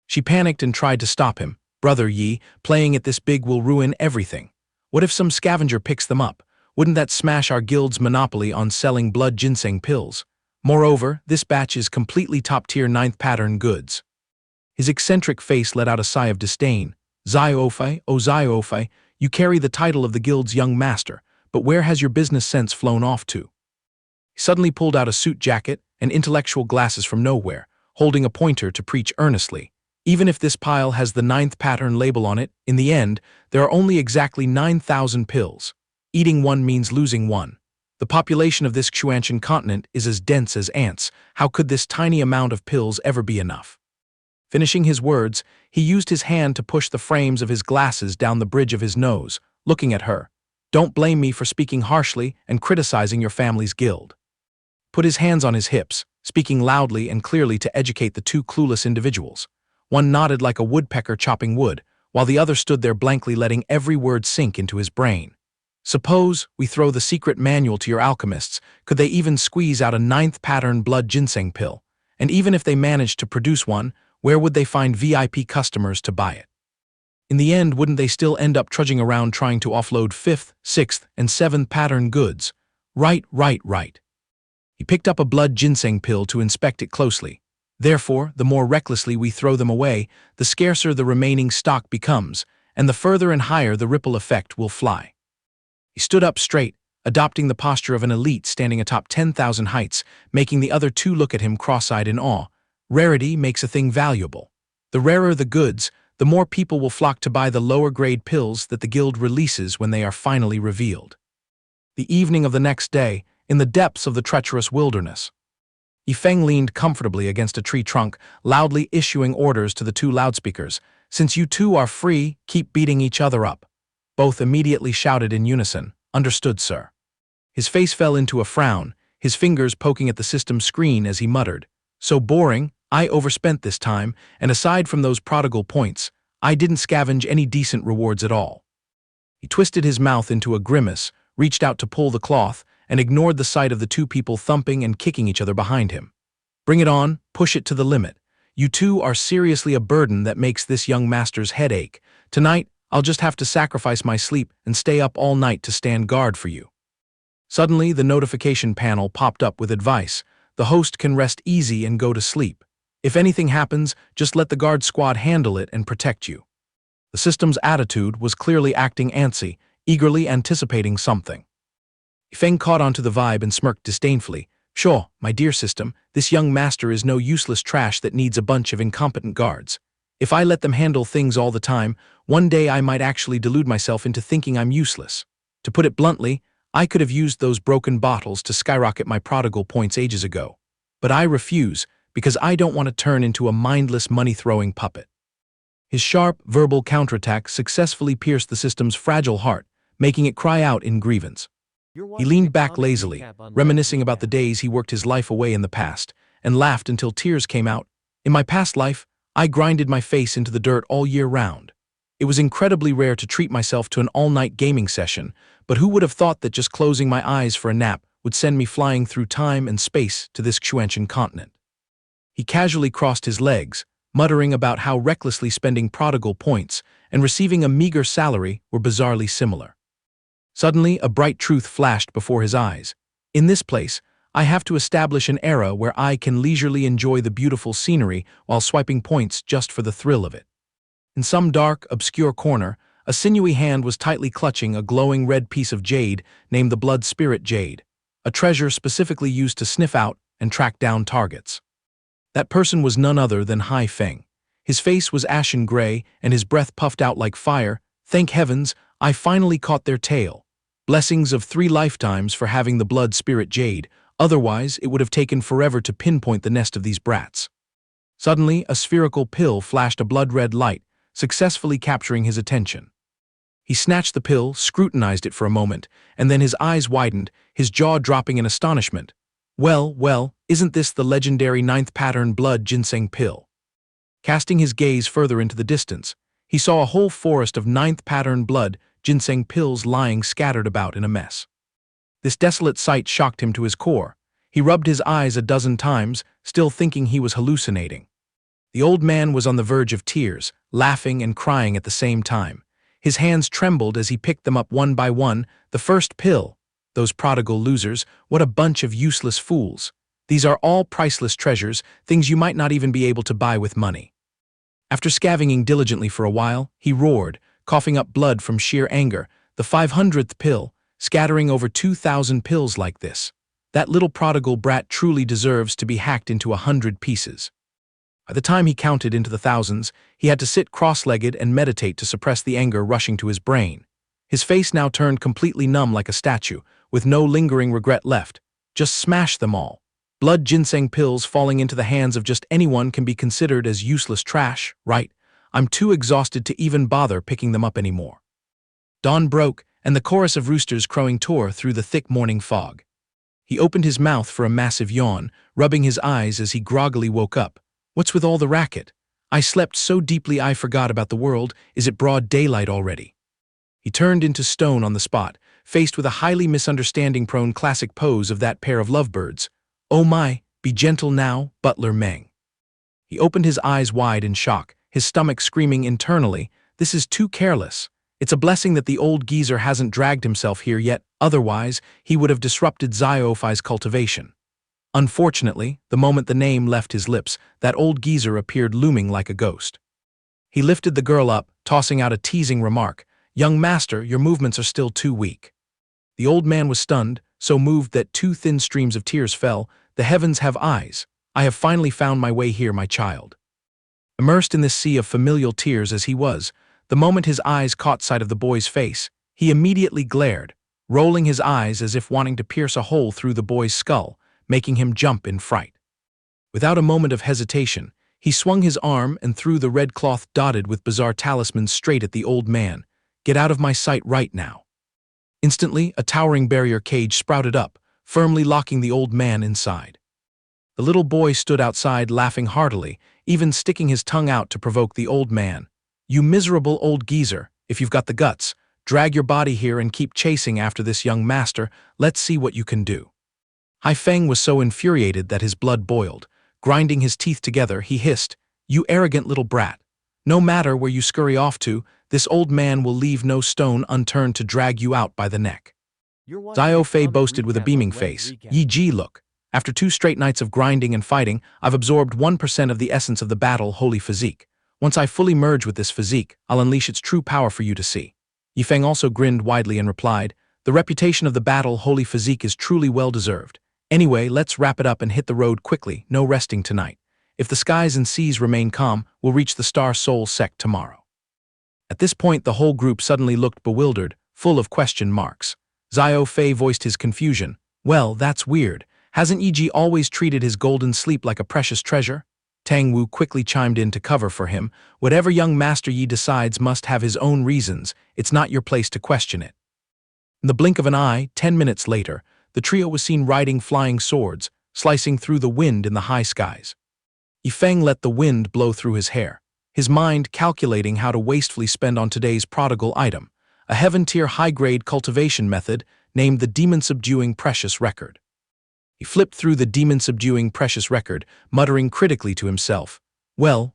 She panicked and tried to stop him. "Brother Yi, playing it this big will ruin everything. What if some scavenger picks them up? Wouldn't that smash our guild's monopoly on selling blood ginseng pills? Moreover, this batch is completely top-tier 9th pattern goods." His eccentric face let out a sigh of disdain. "Xiaofai, oh Xiaofai, you carry the title of the guild's young master, but where has your business sense flown off to?" He suddenly pulled out a suit jacket and intellectual glasses from nowhere, holding a pointer to preach earnestly. "Even if this pile has the 9th pattern label on it, in the end, there are only exactly 9,000 pills. Eating one means losing one. The population of this Xianxia continent is as dense as ants. How could this tiny amount of pills ever be enough?" Finishing his words, he used his hand to push the frames of his glasses down the bridge of his nose, looking at her. "Don't blame me for speaking harshly and criticizing your family's guild." Put his hands on his hips, speaking loudly and clearly to educate the two clueless individuals. One nodded like a woodpecker chopping wood, while the other stood there blankly letting every word sink into his brain. Suppose we throw the secret manual to your alchemists, could they even squeeze out a 9th pattern blood ginseng pill? And even if they managed to produce one, where would they find VIP customers to buy it? In the end, wouldn't they still end up trudging around trying to offload 5th, 6th, and 7th pattern goods? Right. He picked up a blood ginseng pill to inspect it closely. Therefore, the more recklessly we throw them away, the scarcer the remaining stock becomes, and the further and higher the ripple effect will fly. He stood up straight, adopting the posture of an elite standing atop 10,000 heights, making the other two look at him cross-eyed in awe. Rarity makes a thing valuable. The rarer the goods, the more people will flock to buy the lower-grade pills that the guild releases when they are finally revealed. The evening of the next day, in the depths of the treacherous wilderness, Yifeng leaned comfortably against a tree trunk, loudly issuing orders to the two loudspeakers. "Since you two are free, keep beating each other up." Both immediately shouted in unison, "Understood, sir." His face fell into a frown, his fingers poking at the system screen as he muttered, "So boring, I overspent this time, and aside from those prodigal points, I didn't scavenge any decent rewards at all." He twisted his mouth into a grimace, reached out to pull the cloth, and ignored the sight of the two people thumping and kicking each other behind him. "Bring it on, push it to the limit. You two are seriously a burden that makes this young master's head ache. Tonight, I'll just have to sacrifice my sleep and stay up all night to stand guard for you." Suddenly, the notification panel popped up with advice. "The host can rest easy and go to sleep. If anything happens, just let the guard squad handle it and protect you." The system's attitude was clearly acting antsy, eagerly anticipating something. Feng caught onto the vibe and smirked disdainfully. "Sure, my dear system, this young master is no useless trash that needs a bunch of incompetent guards. If I let them handle things all the time, one day I might actually delude myself into thinking I'm useless. To put it bluntly, I could have used those broken bottles to skyrocket my prodigal points ages ago. But I refuse, because I don't want to turn into a mindless money-throwing puppet." His sharp, verbal counterattack successfully pierced the system's fragile heart, making it cry out in grievance. He leaned back lazily, reminiscing about the days he worked his life away in the past, and laughed until tears came out. "In my past life, I grinded my face into the dirt all year round. It was incredibly rare to treat myself to an all-night gaming session, but who would have thought that just closing my eyes for a nap would send me flying through time and space to this Xianxia continent?" He casually crossed his legs, muttering about how recklessly spending prodigal points and receiving a meager salary were bizarrely similar. Suddenly, a bright truth flashed before his eyes. "In this place, I have to establish an era where I can leisurely enjoy the beautiful scenery while swiping points just for the thrill of it." In some dark, obscure corner, a sinewy hand was tightly clutching a glowing red piece of jade named the Blood Spirit Jade, a treasure specifically used to sniff out and track down targets. That person was none other than Hai Feng. His face was ashen gray and his breath puffed out like fire. "Thank heavens, I finally caught their tail. Blessings of 3 lifetimes for having the Blood Spirit Jade, otherwise it would have taken forever to pinpoint the nest of these brats." Suddenly, a spherical pill flashed a blood-red light, successfully capturing his attention. He snatched the pill, scrutinized it for a moment, and then his eyes widened, his jaw dropping in astonishment. Well, isn't this the legendary 9th pattern blood ginseng pill?" Casting his gaze further into the distance, he saw a whole forest of 9th pattern blood ginseng pills lying scattered about in a mess. This desolate sight shocked him to his core. He rubbed his eyes a dozen times, still thinking he was hallucinating. The old man was on the verge of tears, laughing and crying at the same time. His hands trembled as he picked them up one by one. The first pill. Those prodigal losers, what a bunch of useless fools. These are all priceless treasures, things you might not even be able to buy with money. After scavenging diligently for a while, he roared, coughing up blood from sheer anger. "The 500th pill, scattering over 2,000 pills like this. That little prodigal brat truly deserves to be hacked into 100 pieces." By the time he counted into the thousands, he had to sit cross-legged and meditate to suppress the anger rushing to his brain. His face now turned completely numb like a statue, with no lingering regret left. Just smash them all. Blood ginseng pills falling into the hands of just anyone can be considered as useless trash, right? I'm too exhausted to even bother picking them up anymore. Dawn broke, and the chorus of roosters crowing tore through the thick morning fog. He opened his mouth for a massive yawn, rubbing his eyes as he groggily woke up. "What's with all the racket? I slept so deeply I forgot about the world. Is it broad daylight already? He turned into stone on the spot, faced with a highly misunderstanding-prone classic pose of that pair of lovebirds. Oh my, be gentle now, Butler Meng. He opened his eyes wide in shock, his stomach screaming internally, this is too careless. It's a blessing that the old geezer hasn't dragged himself here yet, otherwise, he would have disrupted Xiaofei's cultivation. Unfortunately, the moment the name left his lips, that old geezer appeared looming like a ghost. He lifted the girl up, tossing out a teasing remark, "Young master, your movements are still too weak." The old man was stunned, so moved that two thin streams of tears fell. The heavens have eyes. I have finally found my way here, my child. Immersed in this sea of familial tears as he was, the moment his eyes caught sight of the boy's face, he immediately glared, rolling his eyes as if wanting to pierce a hole through the boy's skull, making him jump in fright. Without a moment of hesitation, he swung his arm and threw the red cloth dotted with bizarre talismans straight at the old man. Get out of my sight right now. Instantly, a towering barrier cage sprouted up, firmly locking the old man inside. The little boy stood outside laughing heartily, even sticking his tongue out to provoke the old man. You miserable old geezer, if you've got the guts, drag your body here and keep chasing after this young master, let's see what you can do. Hai Feng was so infuriated that his blood boiled. Grinding his teeth together, he hissed, You arrogant little brat. No matter where you scurry off to, this old man will leave no stone unturned to drag you out by the neck. Xiaofei boasted with a beaming face, Yi Ji, look. After 2 straight nights of grinding and fighting, I've absorbed 1% of the essence of the battle holy physique. Once I fully merge with this physique, I'll unleash its true power for you to see. Yi Feng also grinned widely and replied, The reputation of the battle holy physique is truly well-deserved. Anyway, let's wrap it up and hit the road quickly, no resting tonight. If the skies and seas remain calm, we'll reach the Star Soul sect tomorrow. At this point, the whole group suddenly looked bewildered, full of question marks. Xiaofei voiced his confusion. Well, that's weird. Hasn't Yi Ji always treated his golden sleep like a precious treasure? Tang Wu quickly chimed in to cover for him. Whatever young Master Yi decides must have his own reasons. It's not your place to question it. In the blink of an eye, 10 minutes later, the trio was seen riding flying swords, slicing through the wind in the high skies. Yi Feng let the wind blow through his hair, his mind calculating how to wastefully spend on today's prodigal item, a heaven-tier high-grade cultivation method named the Demon-Subduing Precious Record. He flipped through the Demon-Subduing Precious Record, muttering critically to himself, well,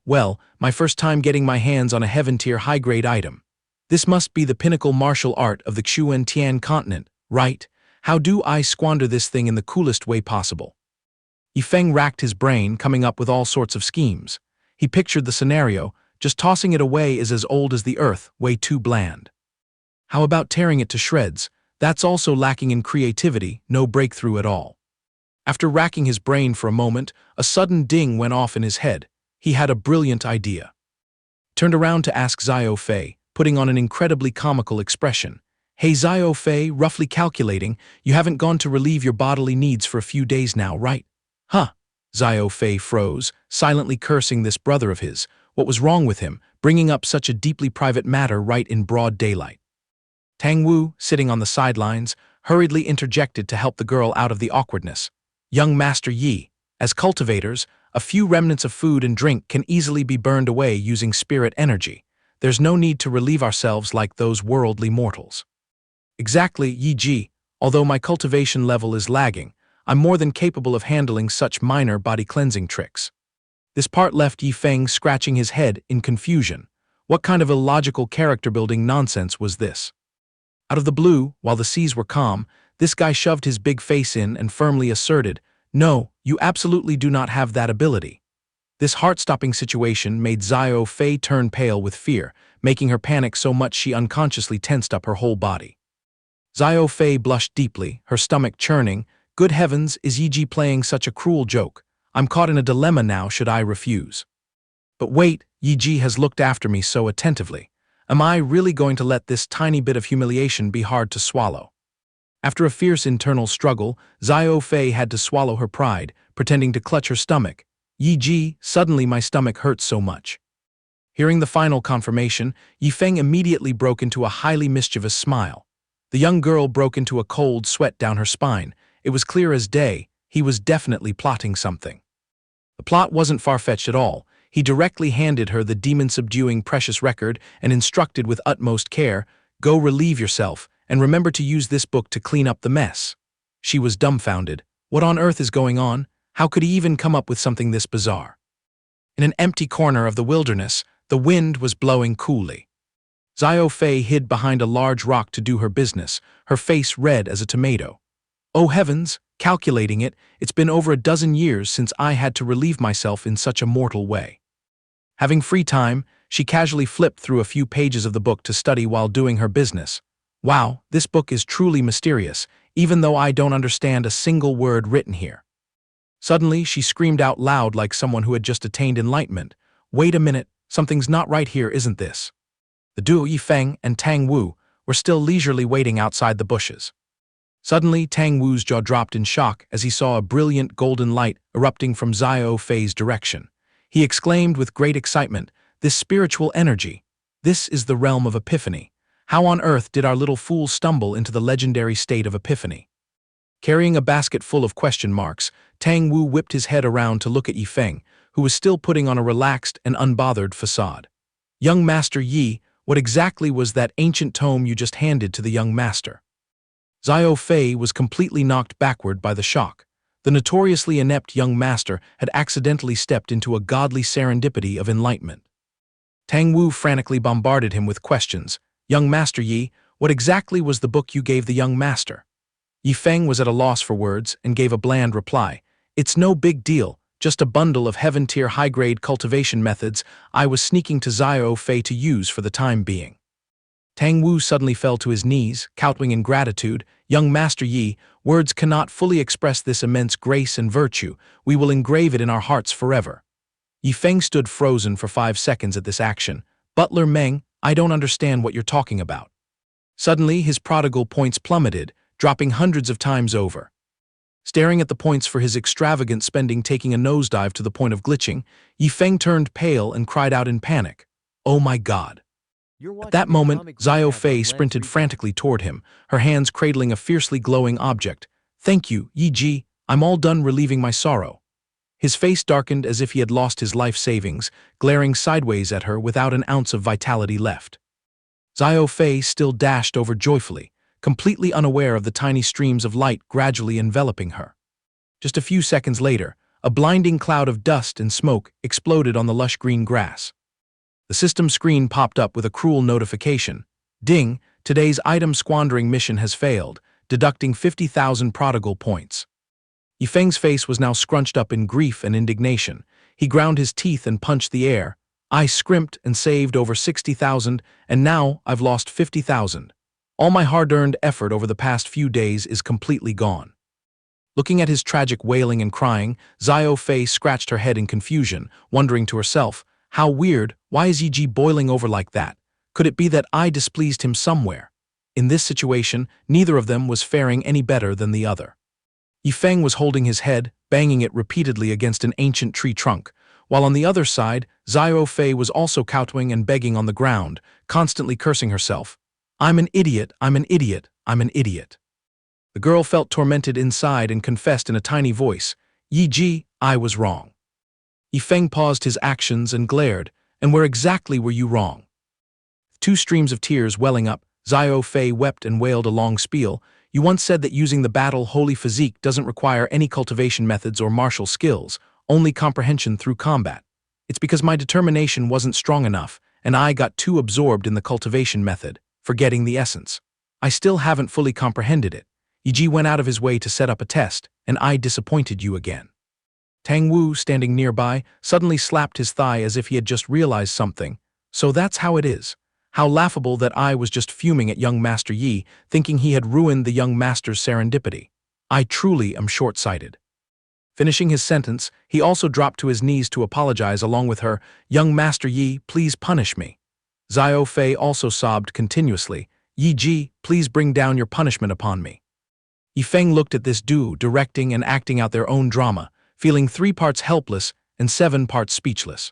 my first time getting my hands on a heaven-tier high-grade item. This must be the pinnacle martial art of the Xuan Tian continent, right? How do I squander this thing in the coolest way possible? Yi Feng racked his brain, coming up with all sorts of schemes. He pictured the scenario, just tossing it away is as old as the earth, way too bland. How about tearing it to shreds? That's also lacking in creativity, no breakthrough at all. After racking his brain for a moment, a sudden ding went off in his head. He had a brilliant idea. Turned around to ask Xiaofei, putting on an incredibly comical expression. Hey Xiaofei, roughly calculating, you haven't gone to relieve your bodily needs for a few days now, right? Huh. Xiaofei froze, silently cursing this brother of his. What was wrong with him, bringing up such a deeply private matter right in broad daylight? Tang Wu, sitting on the sidelines, hurriedly interjected to help the girl out of the awkwardness. Young Master Yi, as cultivators, a few remnants of food and drink can easily be burned away using spirit energy. There's no need to relieve ourselves like those worldly mortals. Exactly, Yi Ji. Although my cultivation level is lagging, I'm more than capable of handling such minor body cleansing tricks. This part left Yi Feng scratching his head in confusion. What kind of illogical character-building nonsense was this? Out of the blue, while the seas were calm, this guy shoved his big face in and firmly asserted, No, you absolutely do not have that ability. This heart-stopping situation made Xiaofei turn pale with fear, making her panic so much she unconsciously tensed up her whole body. Xiaofei blushed deeply, her stomach churning. Good heavens, is Yi Ji playing such a cruel joke? I'm caught in a dilemma now, should I refuse? But wait, Yi Ji has looked after me so attentively. Am I really going to let this tiny bit of humiliation be hard to swallow? After a fierce internal struggle, Xiaofei had to swallow her pride, pretending to clutch her stomach. Yi Ji, suddenly my stomach hurts so much. Hearing the final confirmation, Yi Feng immediately broke into a highly mischievous smile. The young girl broke into a cold sweat down her spine. It was clear as day, he was definitely plotting something. The plot wasn't far-fetched at all. He directly handed her the demon-subduing precious record and instructed with utmost care, "Go relieve yourself, and remember to use this book to clean up the mess." She was dumbfounded. What on earth is going on? How could he even come up with something this bizarre? In an empty corner of the wilderness, the wind was blowing coolly. Xiao Fei hid behind a large rock to do her business, her face red as a tomato. "Oh heavens, calculating it, it's been over a dozen years since I had to relieve myself in such a mortal way." Having free time, she casually flipped through a few pages of the book to study while doing her business. "Wow, this book is truly mysterious, even though I don't understand a single word written here." Suddenly, she screamed out loud like someone who had just attained enlightenment. "Wait a minute, something's not right here, isn't this?" The duo Yifeng and Tang Wu were still leisurely waiting outside the bushes. Suddenly, Tang Wu's jaw dropped in shock as he saw a brilliant golden light erupting from Xiao Fei's direction. He exclaimed with great excitement, "This spiritual energy! This is the realm of epiphany. How on earth did our little fool stumble into the legendary state of epiphany?" Carrying a basket full of question marks, Tang Wu whipped his head around to look at Yifeng, who was still putting on a relaxed and unbothered facade. "Young Master Yi, what exactly was that ancient tome you just handed to the young master?" Xiao Fei was completely knocked backward by the shock. The notoriously inept young master had accidentally stepped into a godly serendipity of enlightenment. Tang Wu frantically bombarded him with questions. "Young Master Yi, what exactly was the book you gave the young master?" Yifeng was at a loss for words and gave a bland reply. "It's no big deal, just a bundle of heaven-tier high-grade cultivation methods I was sneaking to Xiao Fei to use for the time being." Tang Wu suddenly fell to his knees, kowtowing in gratitude. "Young Master Yi, words cannot fully express this immense grace and virtue. We will engrave it in our hearts forever." Yifeng stood frozen for 5 seconds at this action. "Butler Meng, I don't understand what you're talking about." Suddenly, his prodigal points plummeted, dropping hundreds of times over. Staring at the points for his extravagant spending taking a nosedive to the point of glitching, Yifeng turned pale and cried out in panic, "Oh my God!" At that moment, Xiao Fei sprinted frantically toward him, her hands cradling a fiercely glowing object. "Thank you, Yi Ji, I'm all done relieving my sorrow." His face darkened as if he had lost his life savings, glaring sideways at her without an ounce of vitality left. Xiao Fei still dashed over joyfully, completely unaware of the tiny streams of light gradually enveloping her. Just a few seconds later, a blinding cloud of dust and smoke exploded on the lush green grass. The system screen popped up with a cruel notification. "Ding, today's item squandering mission has failed, deducting 50,000 prodigal points." Yifeng's face was now scrunched up in grief and indignation. He ground his teeth and punched the air. "I scrimped and saved over 60,000, and now I've lost 50,000. All my hard-earned effort over the past few days is completely gone." Looking at his tragic wailing and crying, Xiao Fei scratched her head in confusion, wondering to herself, "How weird, why is Yi Ji boiling over like that? Could it be that I displeased him somewhere?" In this situation, neither of them was faring any better than the other. Yifeng was holding his head, banging it repeatedly against an ancient tree trunk, while on the other side, Xiao Fei was also kowtowing and begging on the ground, constantly cursing herself. "I'm an idiot, I'm an idiot, I'm an idiot." The girl felt tormented inside and confessed in a tiny voice, "Yi Ji, I was wrong." Yifeng paused his actions and glared, "And where exactly were you wrong?" 2 streams of tears welling up, Xiao Fei wept and wailed a long spiel. "You once said that using the battle holy physique doesn't require any cultivation methods or martial skills, only comprehension through combat. It's because my determination wasn't strong enough, and I got too absorbed in the cultivation method, forgetting the essence. I still haven't fully comprehended it. Yi Ji went out of his way to set up a test, and I disappointed you again." Tang Wu, standing nearby, suddenly slapped his thigh as if he had just realized something. "So that's how it is. How laughable that I was just fuming at young Master Yi, thinking he had ruined the young master's serendipity. I truly am short-sighted." Finishing his sentence, he also dropped to his knees to apologize along with her. "Young Master Yi, please punish me." Xiao Fei also sobbed continuously. "Yi Ji, please bring down your punishment upon me." Yifeng looked at this duo directing and acting out their own drama, feeling 3 parts helpless and 7 parts speechless.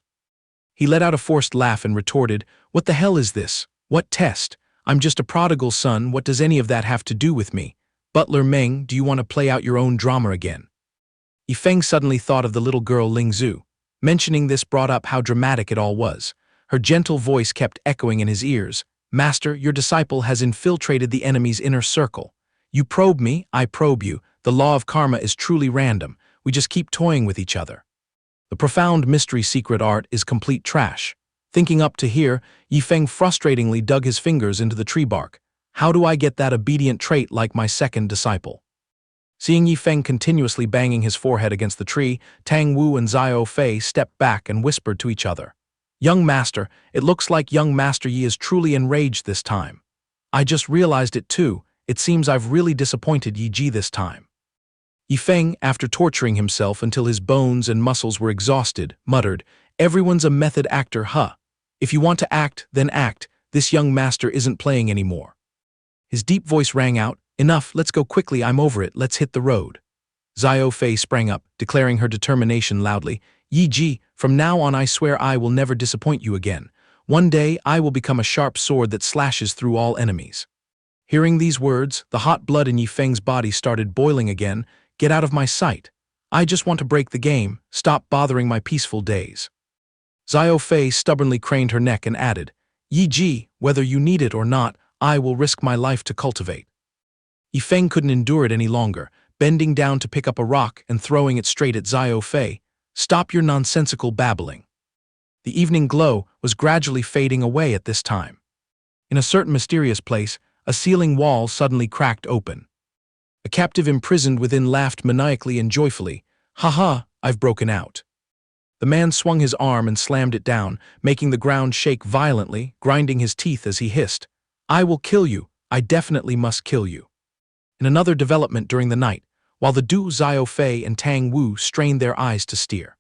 He let out a forced laugh and retorted, "What the hell is this? What test? I'm just a prodigal son, what does any of that have to do with me? Butler Meng, do you want to play out your own drama again?" Yifeng suddenly thought of the little girl Ling Zhu. Mentioning this brought up how dramatic it all was. Her gentle voice kept echoing in his ears. Master, your disciple has infiltrated the enemy's inner circle. You probe me, I probe you. The law of karma is truly random. We just keep toying with each other. The profound mystery secret art is complete trash. Thinking up to here, Yifeng frustratingly dug his fingers into the tree bark. How do I get that obedient trait like my second disciple? Seeing Yifeng continuously banging his forehead against the tree, Tang Wu and Xiao Fei stepped back and whispered to each other. Young master, it looks like young master Yi is truly enraged this time. I just realized it too. It seems I've really disappointed Yi Ji this time. Yifeng, after torturing himself until his bones and muscles were exhausted, muttered, Everyone's a method actor, huh? If you want to act, then act. This young master isn't playing anymore. His deep voice rang out, Enough, let's go quickly, I'm over it, let's hit the road. Xiao Fei sprang up, declaring her determination loudly, Yi Ji, from now on I swear I will never disappoint you again. One day I will become a sharp sword that slashes through all enemies. Hearing these words, the hot blood in Yifeng's body started boiling again. Get out of my sight. I just want to break the game, stop bothering my peaceful days. Xiao Fei stubbornly craned her neck and added, Yi Ji, whether you need it or not, I will risk my life to cultivate. Yifeng couldn't endure it any longer, bending down to pick up a rock and throwing it straight at Xiao Fei. Stop your nonsensical babbling. The evening glow was gradually fading away at this time. In a certain mysterious place, a ceiling wall suddenly cracked open. A captive imprisoned within laughed maniacally and joyfully. Ha ha, I've broken out. The man swung his arm and slammed it down, making the ground shake violently, grinding his teeth as he hissed. I will kill you. I definitely must kill you. In another development during the night, while the Du Xiao Fei and Tang Wu strained their eyes to steer.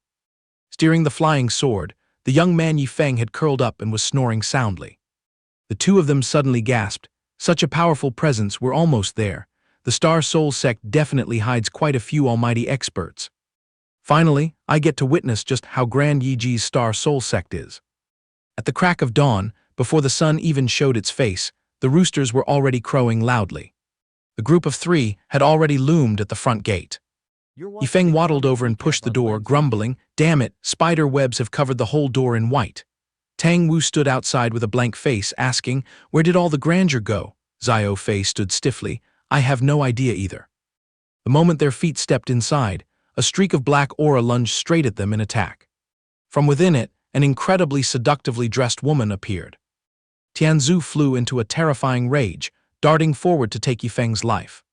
Steering the flying sword, the young man Yifeng had curled up and was snoring soundly. The two of them suddenly gasped. Such a powerful presence, we're almost there. The Star Soul sect definitely hides quite a few almighty experts. Finally, I get to witness just how grand Yi Ji's Star Soul sect is. At the crack of dawn, before the sun even showed its face, the roosters were already crowing loudly. The group of three had already loomed at the front gate. Yifeng waddled over and pushed the door, grumbling, Damn it, spider webs have covered the whole door in white. Tang Wu stood outside with a blank face, asking, Where did all the grandeur go? Xiao Fei stood stiffly, I have no idea either. The moment their feet stepped inside, a streak of black aura lunged straight at them in attack. From within it, an incredibly seductively dressed woman appeared. Tianzu flew into a terrifying rage, darting forward to take Yifeng's life.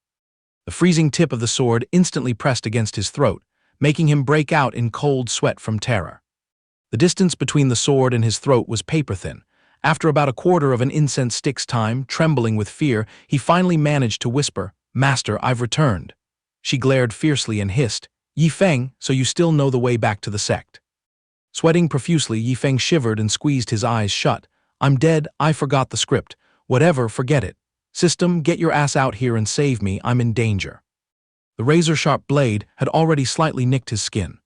The freezing tip of the sword instantly pressed against his throat, making him break out in cold sweat from terror. The distance between the sword and his throat was paper-thin. After about a quarter of an incense stick's time, trembling with fear, he finally managed to whisper, Master, I've returned. She glared fiercely and hissed, Yifeng, so you still know the way back to the sect. Sweating profusely, Yifeng shivered and squeezed his eyes shut. I'm dead, I forgot the script. Whatever, forget it. System, get your ass out here and save me, I'm in danger. The razor-sharp blade had already slightly nicked his skin.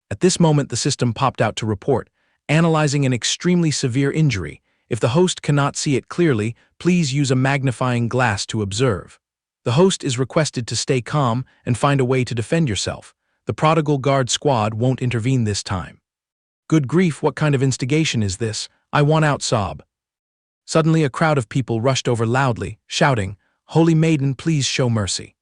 At this moment the system popped out to report, analyzing an extremely severe injury. If the host cannot see it clearly, please use a magnifying glass to observe. The host is requested to stay calm and find a way to defend yourself. The Prodigal Guard squad won't intervene this time. Good grief, what kind of instigation is this? I want out, sob. Suddenly a crowd of people rushed over loudly, shouting, Holy Maiden, please show mercy.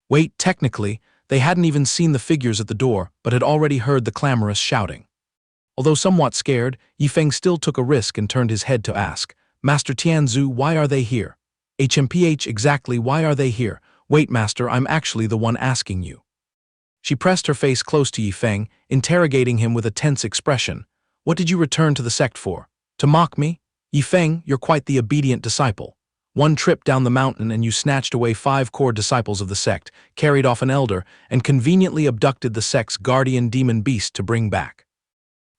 Wait, technically, they hadn't even seen the figures at the door, but had already heard the clamorous shouting. Although somewhat scared, Yifeng still took a risk and turned his head to ask, Master Tianzu, why are they here? HMPH, exactly, why are they here? Wait, Master, I'm actually the one asking you. She pressed her face close to Yifeng, interrogating him with a tense expression. What did you return to the sect for? To mock me? Yifeng, you're quite the obedient disciple. One trip down the mountain and you snatched away 5 core disciples of the sect, carried off an elder, and conveniently abducted the sect's guardian demon beast to bring back.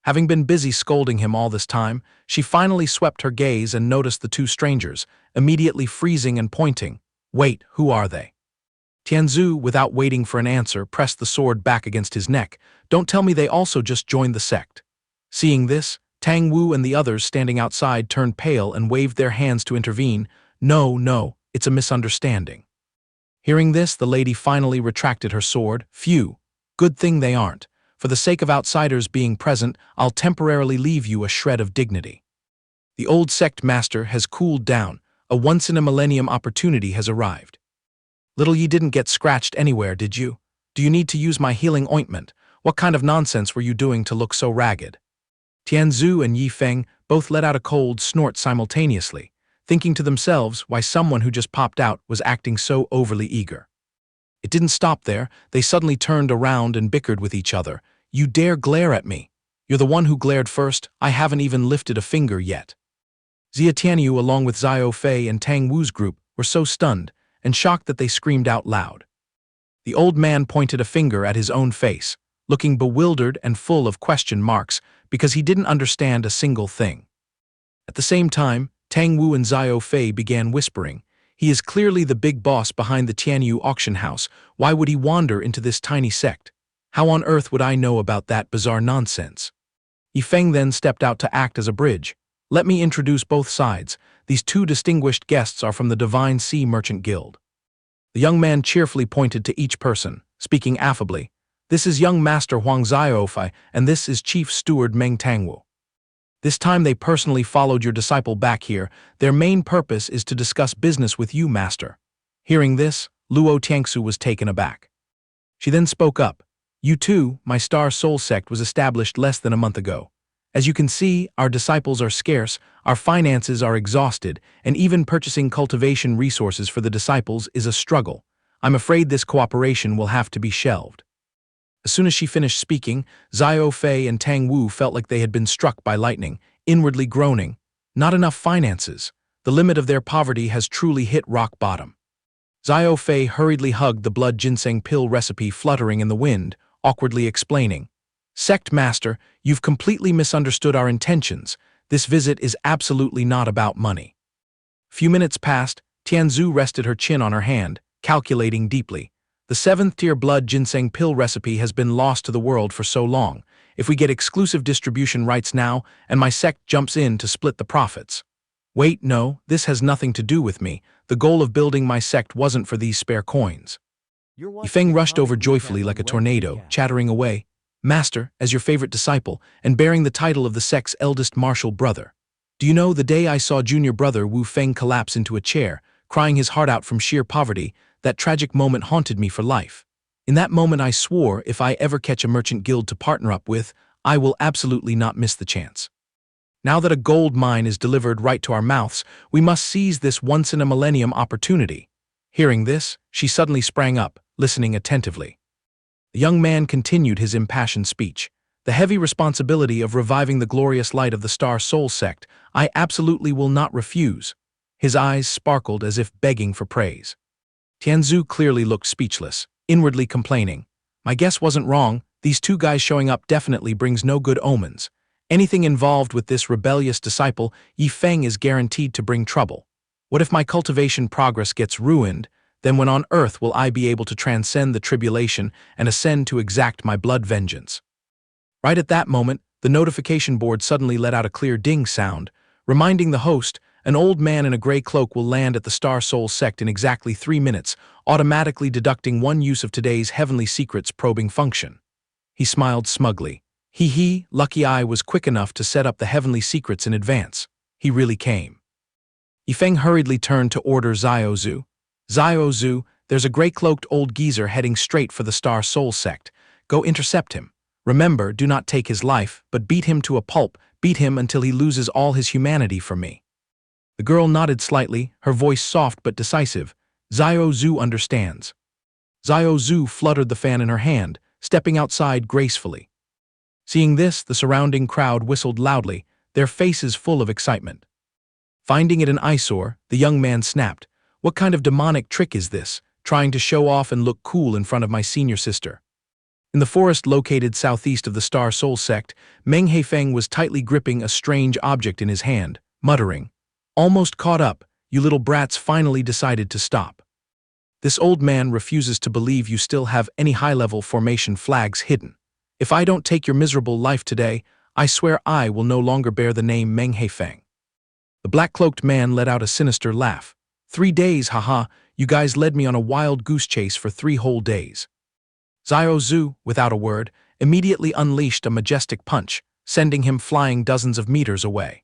Having been busy scolding him all this time, she finally swept her gaze and noticed the two strangers, immediately freezing and pointing. Wait, who are they? Tianzu, without waiting for an answer, pressed the sword back against his neck. Don't tell me they also just joined the sect. Seeing this, Tang Wu and the others standing outside turned pale and waved their hands to intervene. No, it's a misunderstanding. Hearing this, the lady finally retracted her sword. Phew, good thing they aren't. For the sake of outsiders being present, I'll temporarily leave you a shred of dignity. The old sect master has cooled down. A once-in-a-millennium opportunity has arrived. Little ye didn't get scratched anywhere, did you? Do you need to use my healing ointment? What kind of nonsense were you doing to look so ragged? Tianzhu and Yi Feng both let out a cold snort simultaneously, thinking to themselves why someone who just popped out was acting so overly eager. It didn't stop there. They suddenly turned around and bickered with each other. You dare glare at me? You're the one who glared first. I haven't even lifted a finger yet. Xia Tianyu, along with Xiao Fei and Tang Wu's group, were so stunned and shocked that they screamed out loud. The old man pointed a finger at his own face, looking bewildered and full of question marks because he didn't understand a single thing. At the same time, Tang Wu and Xiao Fei began whispering. He is clearly the big boss behind the Tianyu auction house. Why would he wander into this tiny sect? How on earth would I know about that bizarre nonsense? Yi Feng then stepped out to act as a bridge. Let me introduce both sides. These two distinguished guests are from the Divine Sea Merchant Guild. The young man cheerfully pointed to each person, speaking affably. This is young master Huang Xiaofei, and this is chief steward Meng Tangwu. This time they personally followed your disciple back here. Their main purpose is to discuss business with you, master. Hearing this, Luo Tiangsu was taken aback. She then spoke up. You too, my Star Soul sect was established less than a month ago. As you can see, our disciples are scarce, our finances are exhausted, and even purchasing cultivation resources for the disciples is a struggle. I'm afraid this cooperation will have to be shelved. As soon as she finished speaking, Xiao Fei and Tang Wu felt like they had been struck by lightning, inwardly groaning. Not enough finances. The limit of their poverty has truly hit rock bottom. Xiao Fei hurriedly hugged the blood ginseng pill recipe fluttering in the wind, awkwardly explaining. Sect Master, you've completely misunderstood our intentions. This visit is absolutely not about money. Few minutes passed, Tianzhu rested her chin on her hand, calculating deeply. The 7th-tier blood ginseng pill recipe has been lost to the world for so long. If we get exclusive distribution rights now, and my sect jumps in to split the profits. Wait, no, this has nothing to do with me. The goal of building my sect wasn't for these spare coins. Yifeng rushed over joyfully like a tornado, chattering away. Master, as your favorite disciple, and bearing the title of the sect's eldest martial brother. Do you know, the day I saw junior brother Wu Feng collapse into a chair, crying his heart out from sheer poverty, that tragic moment haunted me for life. In that moment I swore if I ever catch a merchant guild to partner up with, I will absolutely not miss the chance. Now that a gold mine is delivered right to our mouths, we must seize this once-in-a-millennium opportunity. Hearing this, she suddenly sprang up, listening attentively. The young man continued his impassioned speech. The heavy responsibility of reviving the glorious light of the Star Soul sect, I absolutely will not refuse. His eyes sparkled as if begging for praise. Tianzhu clearly looked speechless, inwardly complaining. My guess wasn't wrong. These two guys showing up definitely brings no good omens. Anything involved with this rebellious disciple, Yi Feng, is guaranteed to bring trouble. What if my cultivation progress gets ruined? Then when on earth will I be able to transcend the tribulation and ascend to exact my blood vengeance? Right at that moment, the notification board suddenly let out a clear ding sound, reminding the host, an old man in a gray cloak will land at the Star Soul sect in exactly 3 minutes, automatically deducting 1 use of today's Heavenly Secrets probing function. He smiled smugly. He, lucky I was quick enough to set up the Heavenly Secrets in advance. He really came. Yifeng hurriedly turned to order Xiao Zhu. Xiao Zhu, there's a gray-cloaked old geezer heading straight for the Star Soul sect. Go intercept him. Remember, do not take his life, but beat him to a pulp, beat him until he loses all his humanity for me. The girl nodded slightly, her voice soft but decisive. Xiao Zhu understands. Xiao Zhu fluttered the fan in her hand, stepping outside gracefully. Seeing this, the surrounding crowd whistled loudly, their faces full of excitement. Finding it an eyesore, the young man snapped. What kind of demonic trick is this, trying to show off and look cool in front of my senior sister? In the forest located southeast of the Star Soul sect, Meng Heifeng was tightly gripping a strange object in his hand, muttering. Almost caught up, you little brats finally decided to stop. This old man refuses to believe you still have any high-level formation flags hidden. If I don't take your miserable life today, I swear I will no longer bear the name Meng Heifeng. The black-cloaked man let out a sinister laugh. 3 days, haha, you guys led me on a wild goose chase for 3 whole days. Xiao Zhu, without a word, immediately unleashed a majestic punch, sending him flying dozens of meters away.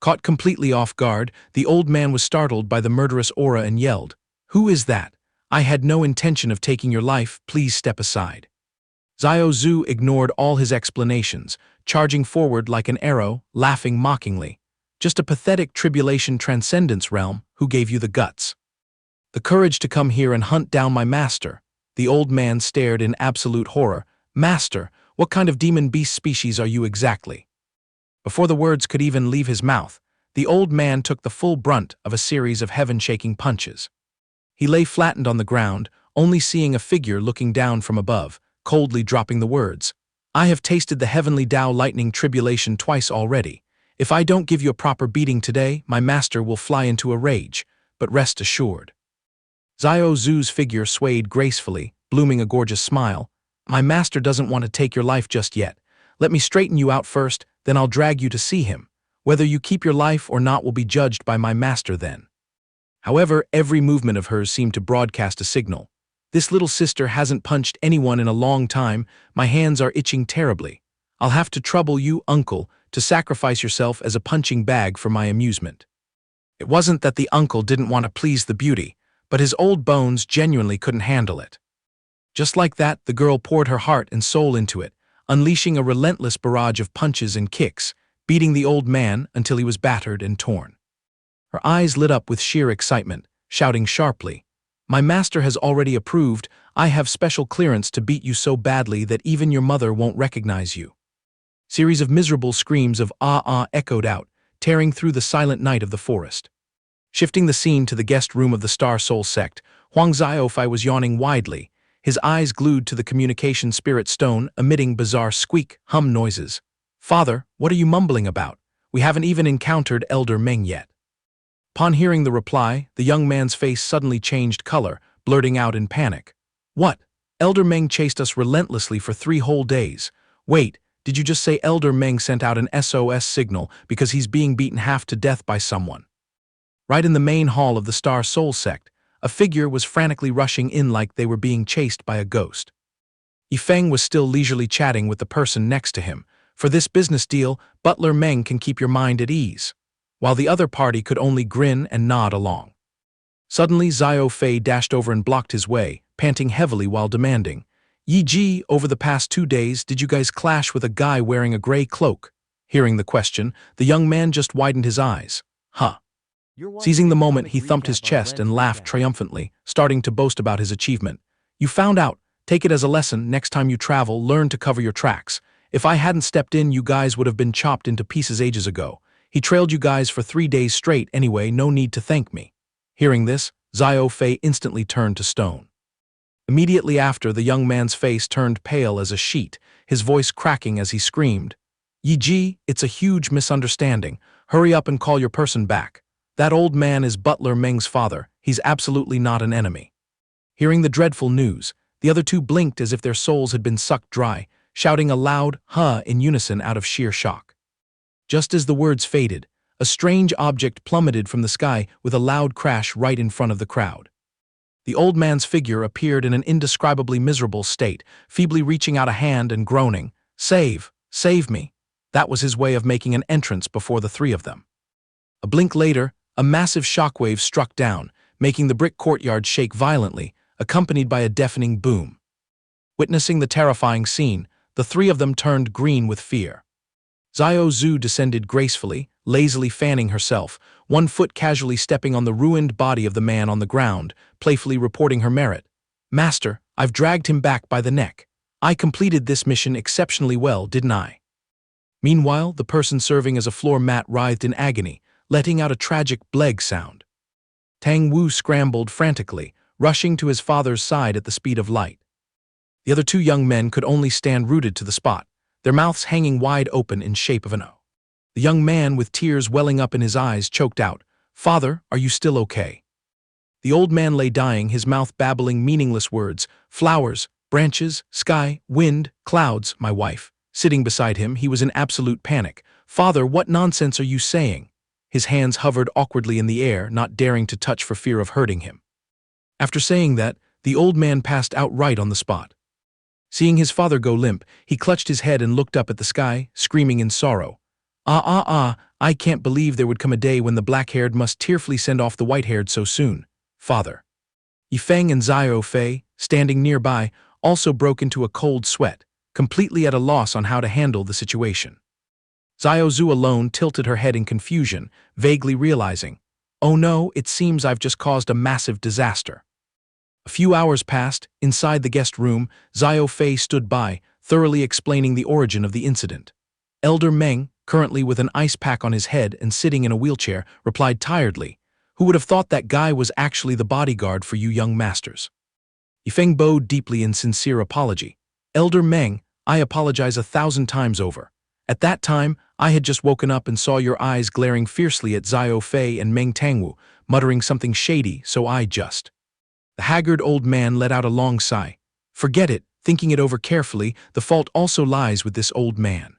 Caught completely off guard, the old man was startled by the murderous aura and yelled, "Who is that? I had no intention of taking your life, please step aside." Xiao Zhu ignored all his explanations, charging forward like an arrow, laughing mockingly. "Just a pathetic tribulation transcendence realm, who gave you the guts? The courage to come here and hunt down my master?" The old man stared in absolute horror. "Master, what kind of demon beast species are you exactly?" Before the words could even leave his mouth, the old man took the full brunt of a series of heaven-shaking punches. He lay flattened on the ground, only seeing a figure looking down from above, coldly dropping the words, "I have tasted the heavenly Tao lightning tribulation twice already. If I don't give you a proper beating today, my master will fly into a rage, but rest assured." Xiao Zhu's figure swayed gracefully, blooming a gorgeous smile. "My master doesn't want to take your life just yet. Let me straighten you out first, then I'll drag you to see him. Whether you keep your life or not will be judged by my master then." However, every movement of hers seemed to broadcast a signal. "This little sister hasn't punched anyone in a long time. My hands are itching terribly. I'll have to trouble you, uncle, to sacrifice yourself as a punching bag for my amusement." It wasn't that the uncle didn't want to please the beauty, but his old bones genuinely couldn't handle it. Just like that, the girl poured her heart and soul into it, unleashing a relentless barrage of punches and kicks, beating the old man until he was battered and torn. Her eyes lit up with sheer excitement, shouting sharply, "My master has already approved. I have special clearance to beat you so badly that even your mother won't recognize you." Series of miserable screams of "ah-ah" echoed out, tearing through the silent night of the forest. Shifting the scene to the guest room of the Star Soul sect, Huang Xiaofei was yawning widely, his eyes glued to the communication spirit stone, emitting bizarre squeak, hum noises. "Father, what are you mumbling about? We haven't even encountered Elder Meng yet." Upon hearing the reply, the young man's face suddenly changed color, blurting out in panic, "What? Elder Meng chased us relentlessly for 3 whole days. Wait, did you just say Elder Meng sent out an SOS signal because he's being beaten half to death by someone?" Right in the main hall of the Star Soul sect, a figure was frantically rushing in like they were being chased by a ghost. Yifeng was still leisurely chatting with the person next to him. "For this business deal, Butler Meng can keep your mind at ease," while the other party could only grin and nod along. Suddenly, Xiao Fei dashed over and blocked his way, panting heavily while demanding, "Yi Ji, over the past 2 days, did you guys clash with a guy wearing a gray cloak?" Hearing the question, the young man just widened his eyes. "Huh." Seizing the moment, he thumped his chest and laughed triumphantly, starting to boast about his achievement. "You found out. Take it as a lesson. Next time you travel, learn to cover your tracks. If I hadn't stepped in, you guys would have been chopped into pieces ages ago. He trailed you guys for 3 days straight anyway, no need to thank me." Hearing this, Xiao Fei instantly turned to stone. Immediately after, the young man's face turned pale as a sheet, his voice cracking as he screamed, "Yi Ji, it's a huge misunderstanding. Hurry up and call your person back. That old man is Butler Meng's father. He's absolutely not an enemy." Hearing the dreadful news, the other two blinked as if their souls had been sucked dry, shouting a loud "huh" in unison out of sheer shock. Just as the words faded, a strange object plummeted from the sky with a loud crash right in front of the crowd. The old man's figure appeared in an indescribably miserable state, feebly reaching out a hand and groaning, "Save! Save me!" That was his way of making an entrance before the 3 of them. A blink later, a massive shockwave struck down, making the brick courtyard shake violently, accompanied by a deafening boom. Witnessing the terrifying scene, the 3 of them turned green with fear. Xiao Zhu descended gracefully, lazily fanning herself, one foot casually stepping on the ruined body of the man on the ground, playfully reporting her merit. "Master, I've dragged him back by the neck. I completed this mission exceptionally well, didn't I?" Meanwhile, the person serving as a floor mat writhed in agony, letting out a tragic bleg sound. Tang Wu scrambled frantically, rushing to his father's side at the speed of light. The other 2 young men could only stand rooted to the spot, their mouths hanging wide open in shape of an O. The young man, with tears welling up in his eyes, choked out, "Father, are you still okay?" The old man lay dying, his mouth babbling meaningless words, "Flowers, branches, sky, wind, clouds, my wife." Sitting beside him, he was in absolute panic. "Father, what nonsense are you saying?" His hands hovered awkwardly in the air, not daring to touch for fear of hurting him. After saying that, the old man passed out right on the spot. Seeing his father go limp, he clutched his head and looked up at the sky, screaming in sorrow. I can't believe there would come a day when the black-haired must tearfully send off the white-haired so soon. Father. Yifeng and Xiao Fei, standing nearby, also broke into a cold sweat, completely at a loss on how to handle the situation. Xiao Zhu alone tilted her head in confusion, vaguely realizing, "Oh no, it seems I've just caused a massive disaster." A few hours passed. Inside the guest room, Xiao Fei stood by, thoroughly explaining the origin of the incident. Elder Meng, currently with an ice pack on his head and sitting in a wheelchair, replied tiredly, "Who would have thought that guy was actually the bodyguard for you young masters?" Yifeng bowed deeply in sincere apology. "Elder Meng, I apologize 1,000 times over. At that time, I had just woken up and saw your eyes glaring fiercely at Xiao Fei and Meng Tangwu, muttering something shady, so I just—" The haggard old man let out a long sigh. "Forget it, thinking it over carefully, the fault also lies with this old man."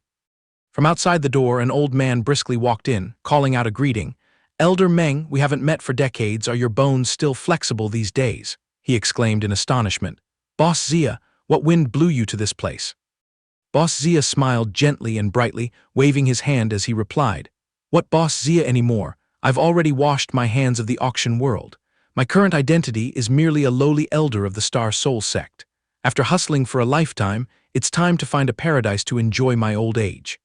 From outside the door, an old man briskly walked in, calling out a greeting. "Elder Meng, we haven't met for decades. Are your bones still flexible these days?" he exclaimed in astonishment. "Boss Zia, what wind blew you to this place?" Boss Zia smiled gently and brightly, waving his hand as he replied, "What Boss Zia anymore? I've already washed my hands of the auction world. My current identity is merely a lowly elder of the Star Soul sect. After hustling for a lifetime, it's time to find a paradise to enjoy my old age."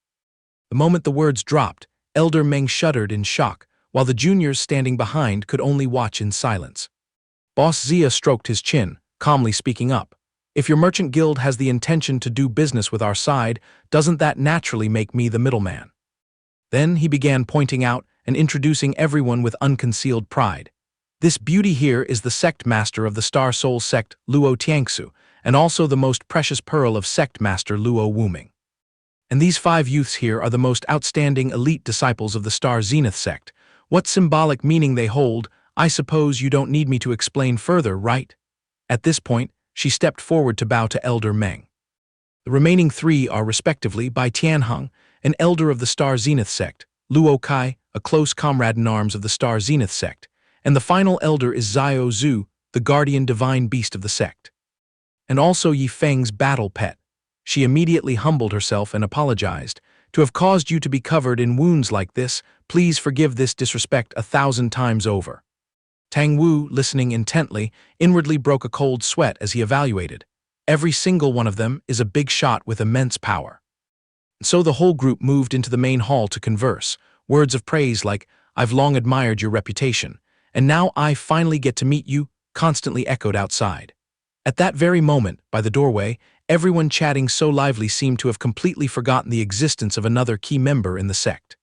The moment the words dropped, Elder Meng shuddered in shock, while the juniors standing behind could only watch in silence. Boss Zia stroked his chin, calmly speaking up. "If your merchant guild has the intention to do business with our side, doesn't that naturally make me the middleman?" Then he began pointing out and introducing everyone with unconcealed pride. "This beauty here is the sect master of the Star Soul sect, Luo Tiangsu, and also the most precious pearl of sect master Luo Wuming. And these 5 youths here are the most outstanding elite disciples of the Star Zenith sect. What symbolic meaning they hold, I suppose you don't need me to explain further, right?" At this point, she stepped forward to bow to Elder Meng. The remaining 3 are respectively Bai Tianheng, an elder of the Star Zenith sect, Luo Kai, a close comrade-in-arms of the Star Zenith sect, and the final elder is Xiao Zhu, the guardian divine beast of the sect. And also Yifeng's battle pet. She immediately humbled herself and apologized. "To have caused you to be covered in wounds like this, please forgive this disrespect 1,000 times over." Tang Wu, listening intently, inwardly broke a cold sweat as he evaluated. Every single one of them is a big shot with immense power. And so the whole group moved into the main hall to converse. Words of praise like, "I've long admired your reputation, and now I finally get to meet you," constantly echoed outside. At that very moment, by the doorway, everyone chatting so lively seemed to have completely forgotten the existence of another key member in the sect.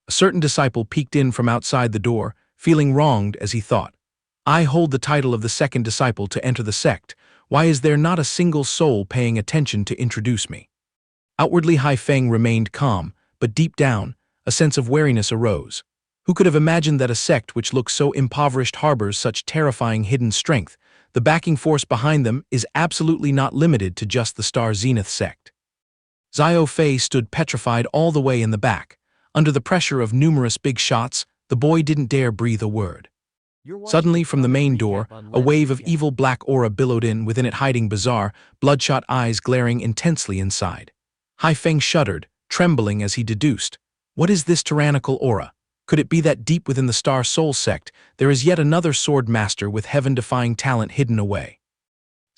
A certain disciple peeked in from outside the door, feeling wronged as he thought, "I hold the title of the second disciple to enter the sect. Why is there not a single soul paying attention to introduce me?" Outwardly Haifeng remained calm, but deep down, a sense of wariness arose. Who could have imagined that a sect which looks so impoverished harbors such terrifying hidden strength? The backing force behind them is absolutely not limited to just the Star Zenith sect. Xiao Fei stood petrified all the way in the back. Under the pressure of numerous big shots, the boy didn't dare breathe a word. Suddenly, from the main door, a wave of evil black aura billowed in, within it hiding bizarre, bloodshot eyes glaring intensely inside. Haifeng shuddered, trembling as he deduced, "What is this tyrannical aura? Could it be that deep within the Star Soul sect, there is yet another sword master with heaven-defying talent hidden away?"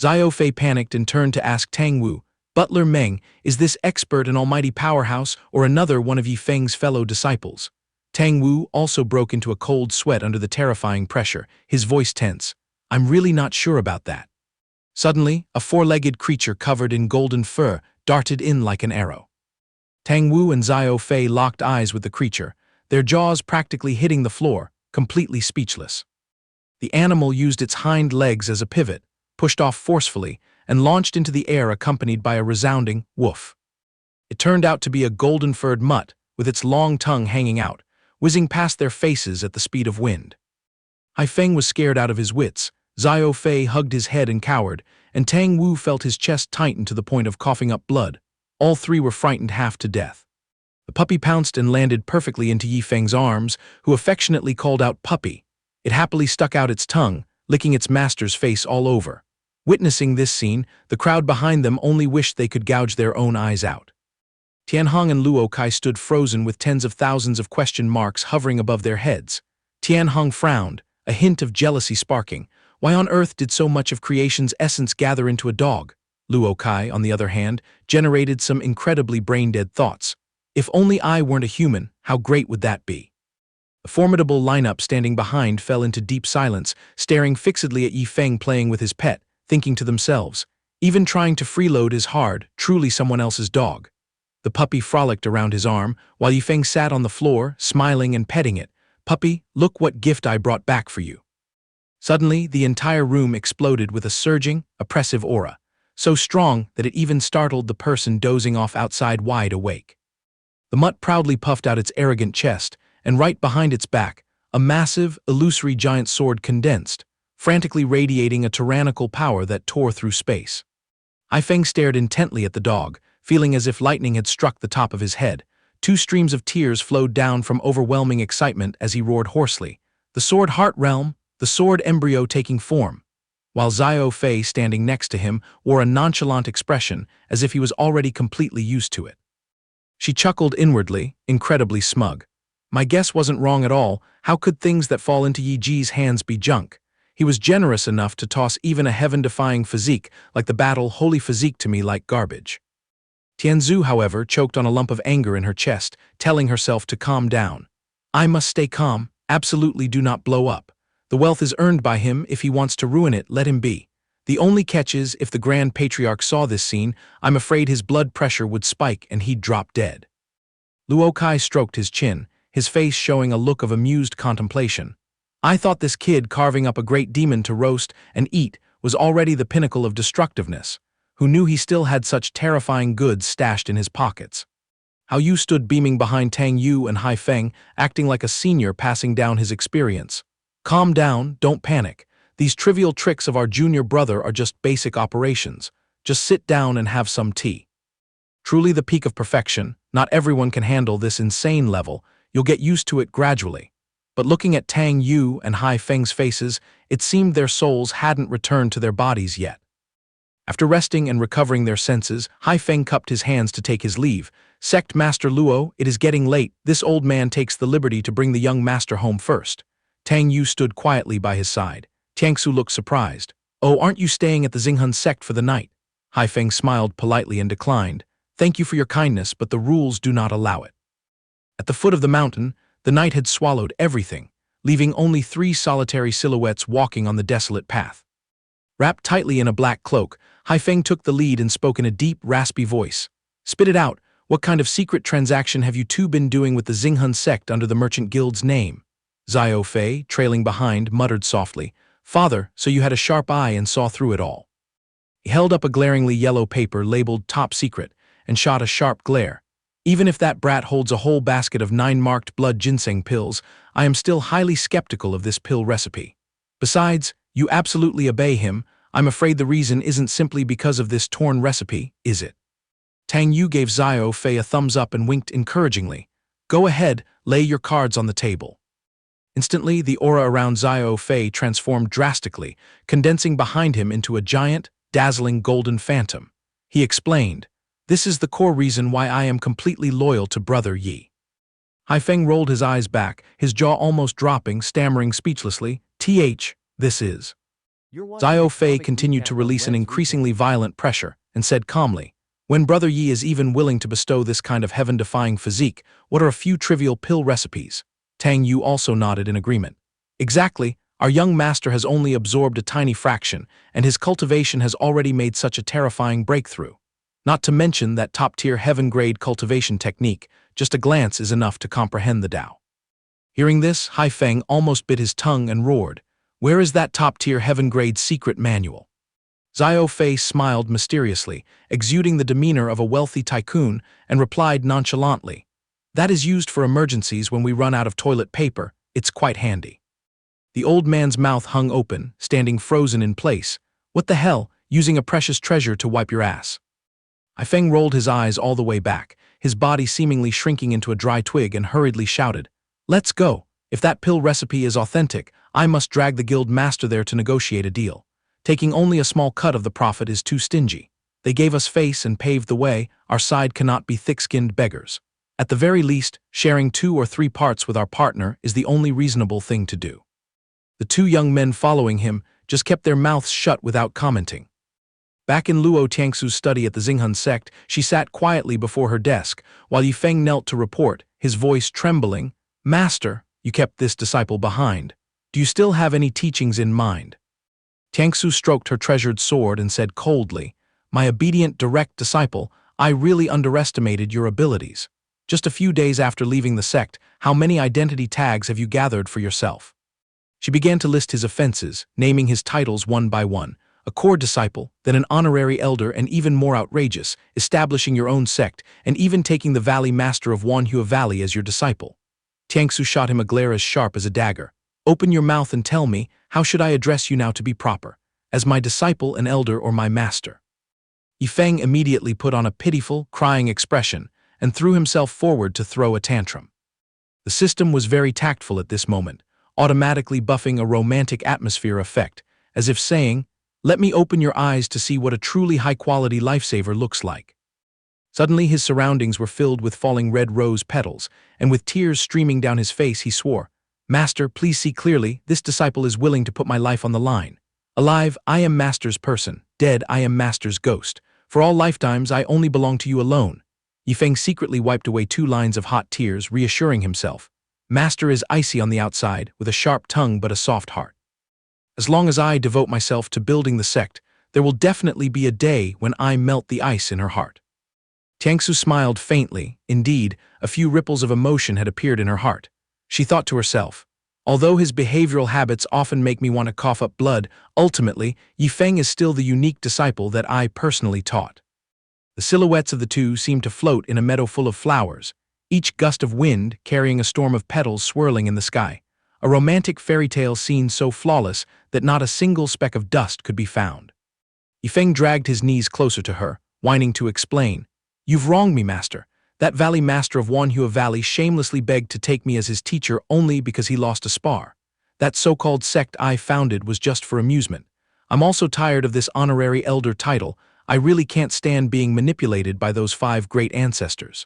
Xiao Fei panicked and turned to ask Tang Wu, "Butler Meng, is this expert an almighty powerhouse or another one of Yifeng's fellow disciples?" Tang Wu also broke into a cold sweat under the terrifying pressure, his voice tense. "I'm really not sure about that." Suddenly, a 4-legged creature covered in golden fur darted in like an arrow. Tang Wu and Xiao Fei locked eyes with the creature, their jaws practically hitting the floor, completely speechless. The animal used its hind legs as a pivot, pushed off forcefully, and launched into the air accompanied by a resounding woof. It turned out to be a golden-furred mutt, with its long tongue hanging out, whizzing past their faces at the speed of wind. Haifeng was scared out of his wits, Xiao Fei hugged his head and cowered, and Tang Wu felt his chest tighten to the point of coughing up blood. All 3 were frightened half to death. The puppy pounced and landed perfectly into Yifeng's arms, who affectionately called out "puppy." It happily stuck out its tongue, licking its master's face all over. Witnessing this scene, the crowd behind them only wished they could gouge their own eyes out. Tianhong and Luo Kai stood frozen with tens of thousands of question marks hovering above their heads. Tianhong frowned, a hint of jealousy sparking. Why on earth did so much of creation's essence gather into a dog? Luo Kai, on the other hand, generated some incredibly brain-dead thoughts. If only I weren't a human, how great would that be? The formidable lineup standing behind fell into deep silence, staring fixedly at Yi Feng playing with his pet, thinking to themselves, even trying to freeload is hard, truly someone else's dog. The puppy frolicked around his arm, while Yi Feng sat on the floor, smiling and petting it. Puppy, look what gift I brought back for you. Suddenly, the entire room exploded with a surging, oppressive aura, so strong that it even startled the person dozing off outside wide awake. The mutt proudly puffed out its arrogant chest, and right behind its back, a massive, illusory giant sword condensed, frantically radiating a tyrannical power that tore through space. Yi Feng stared intently at the dog, feeling as if lightning had struck the top of his head. 2 streams of tears flowed down from overwhelming excitement as he roared hoarsely, "The sword heart realm, the sword embryo taking form," while Xiao Fei, standing next to him, wore a nonchalant expression as if he was already completely used to it. She chuckled inwardly, incredibly smug. My guess wasn't wrong at all. How could things that fall into Yi Ji's hands be junk? He was generous enough to toss even a heaven-defying physique like the battle holy physique to me like garbage. Tianzu, however, choked on a lump of anger in her chest, telling herself to calm down. I must stay calm, absolutely do not blow up. The wealth is earned by him. If he wants to ruin it, let him be. The only catch is, if the Grand Patriarch saw this scene, I'm afraid his blood pressure would spike and he'd drop dead. Luo Kai stroked his chin, his face showing a look of amused contemplation. I thought this kid carving up a great demon to roast and eat was already the pinnacle of destructiveness. Who knew he still had such terrifying goods stashed in his pockets? How you stood beaming behind Tang Yu and Hai Feng, acting like a senior passing down his experience. Calm down, don't panic. These trivial tricks of our junior brother are just basic operations. Just sit down and have some tea. Truly the peak of perfection. Not everyone can handle this insane level. You'll get used to it gradually. But looking at Tang Yu and Hai Feng's faces, it seemed their souls hadn't returned to their bodies yet. After resting and recovering their senses, Hai Feng cupped his hands to take his leave. Sect Master Luo, it is getting late. This old man takes the liberty to bring the young master home first. Tang Yu stood quietly by his side. Tiangsu looked surprised. Oh, aren't you staying at the Xinghun sect for the night? Hai Feng smiled politely and declined. Thank you for your kindness, but the rules do not allow it. At the foot of the mountain, the night had swallowed everything, leaving only 3 solitary silhouettes walking on the desolate path. Wrapped tightly in a black cloak, Hai Feng took the lead and spoke in a deep, raspy voice. Spit it out. What kind of secret transaction have you two been doing with the Xinghun sect under the Merchant Guild's name? Xiao Fei, trailing behind, muttered softly. Father, so you had a sharp eye and saw through it all. He held up a glaringly yellow paper labeled Top Secret and shot a sharp glare. Even if that brat holds a whole basket of 9 marked blood ginseng pills, I am still highly skeptical of this pill recipe. Besides, you absolutely obey him. I'm afraid the reason isn't simply because of this torn recipe, is it? Tang Yu gave Xiao Fei a thumbs up and winked encouragingly. Go ahead, lay your cards on the table. Instantly, the aura around Xiao Fei transformed drastically, condensing behind him into a giant, dazzling golden phantom. He explained, this is the core reason why I am completely loyal to Brother Yi. Hai Feng rolled his eyes back, his jaw almost dropping, stammering speechlessly, this is. Xiao Fei continued to release an increasingly violent pressure and said calmly, when Brother Yi is even willing to bestow this kind of heaven-defying physique, what are a few trivial pill recipes? Tang Yu also nodded in agreement. Exactly, our young master has only absorbed a tiny fraction, and his cultivation has already made such a terrifying breakthrough. Not to mention that top-tier heaven-grade cultivation technique, just a glance is enough to comprehend the Tao. Hearing this, Hai Feng almost bit his tongue and roared, where is that top-tier heaven-grade secret manual? Xiao Fei smiled mysteriously, exuding the demeanor of a wealthy tycoon, and replied nonchalantly, that is used for emergencies when we run out of toilet paper, it's quite handy. The old man's mouth hung open, standing frozen in place. What the hell, using a precious treasure to wipe your ass? Hai Feng rolled his eyes all the way back, his body seemingly shrinking into a dry twig, and hurriedly shouted, let's go. If that pill recipe is authentic, I must drag the guild master there to negotiate a deal. Taking only a small cut of the profit is too stingy. They gave us face and paved the way, our side cannot be thick-skinned beggars. At the very least, sharing 2 or 3 parts with our partner is the only reasonable thing to do. The 2 young men following him just kept their mouths shut without commenting. Back in Luo Tiangsu's study at the Xinghun sect, she sat quietly before her desk, while Yifeng knelt to report, his voice trembling. "Master, you kept this disciple behind. Do you still have any teachings in mind?" Tiangsu stroked her treasured sword and said coldly, "My obedient, direct disciple, I really underestimated your abilities. Just a few days after leaving the sect, how many identity tags have you gathered for yourself?" She began to list his offenses, naming his titles one by one. A core disciple, then an honorary elder, and even more outrageous, establishing your own sect, and even taking the Valley Master of Wanhua Valley as your disciple. Tiangsu shot him a glare as sharp as a dagger. "Open your mouth and tell me, how should I address you now to be proper? As my disciple, an elder, or my master?" Yifeng immediately put on a pitiful, crying expression, and threw himself forward to throw a tantrum. The system was very tactful at this moment, automatically buffing a romantic atmosphere effect, as if saying, "Let me open your eyes to see what a truly high-quality lifesaver looks like." Suddenly his surroundings were filled with falling red rose petals, and with tears streaming down his face he swore, "Master, please see clearly, this disciple is willing to put my life on the line. Alive, I am Master's person. Dead, I am Master's ghost. For all lifetimes, I only belong to you alone." Yifeng secretly wiped away 2 lines of hot tears, reassuring himself, "Master is icy on the outside, with a sharp tongue but a soft heart. As long as I devote myself to building the sect, there will definitely be a day when I melt the ice in her heart." Tiangsu smiled faintly. Indeed, a few ripples of emotion had appeared in her heart. She thought to herself, although his behavioral habits often make me want to cough up blood, ultimately, Yifeng is still the unique disciple that I personally taught. The silhouettes of the 2 seemed to float in a meadow full of flowers, each gust of wind carrying a storm of petals swirling in the sky. A romantic fairy tale scene so flawless that not a single speck of dust could be found. Yifeng dragged his knees closer to her, whining to explain, "You've wronged me, Master. That Valley Master of Wanhua Valley shamelessly begged to take me as his teacher only because he lost a spar. That so-called sect I founded was just for amusement. I'm also tired of this honorary elder title. I really can't stand being manipulated by those 5 great ancestors."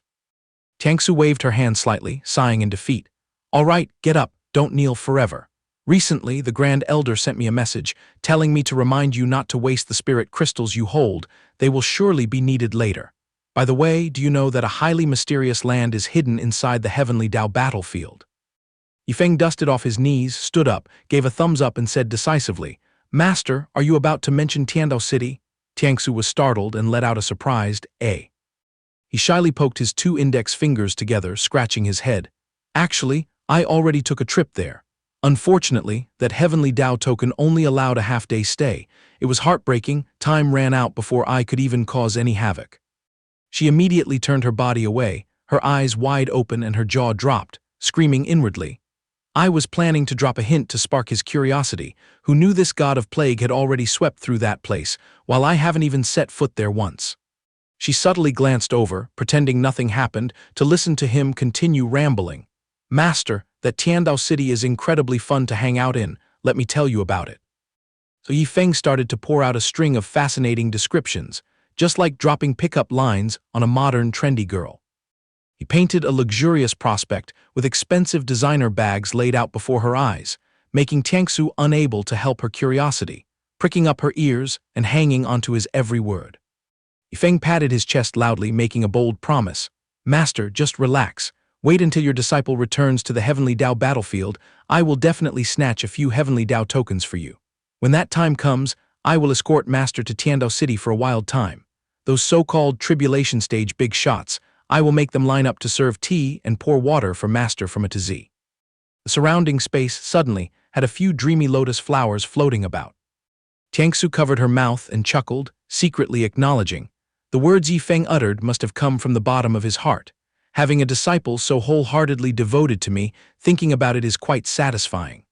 Tiangsu waved her hand slightly, sighing in defeat. "All right, get up. Don't kneel forever. Recently, the Grand Elder sent me a message, telling me to remind you not to waste the spirit crystals you hold. They will surely be needed later. By the way, do you know that a highly mysterious land is hidden inside the Heavenly Dao battlefield?" Yifeng dusted off his knees, stood up, gave a thumbs up and said decisively, "Master, are you about to mention Tiandao City?" Tiangsu was startled and let out a surprised, "Eh?" He shyly poked his 2 index fingers together, scratching his head. "Actually, I already took a trip there. Unfortunately, that Heavenly Dao token only allowed a half-day stay. It was heartbreaking, time ran out before I could even cause any havoc." She immediately turned her body away, her eyes wide open and her jaw dropped, screaming inwardly, "I was planning to drop a hint to spark his curiosity. Who knew this god of plague had already swept through that place, while I haven't even set foot there once?" She subtly glanced over, pretending nothing happened, to listen to him continue rambling. "Master, that Tiandao City is incredibly fun to hang out in. Let me tell you about it." So Yifeng started to pour out a string of fascinating descriptions, just like dropping pickup lines on a modern, trendy girl. He painted a luxurious prospect with expensive designer bags laid out before her eyes, making Tiangsu unable to help her curiosity, pricking up her ears and hanging onto his every word. Yifeng patted his chest loudly, making a bold promise. "Master, just relax. Wait until your disciple returns to the Heavenly Dao battlefield. I will definitely snatch a few Heavenly Dao tokens for you. When that time comes, I will escort Master to Tiandao City for a wild time. Those so-called tribulation stage big shots, I will make them line up to serve tea and pour water for Master from A to Z." The surrounding space suddenly had a few dreamy lotus flowers floating about. Tiangsu covered her mouth and chuckled, secretly acknowledging, the words Yifeng uttered must have come from the bottom of his heart. Having a disciple so wholeheartedly devoted to me, thinking about it is quite satisfying.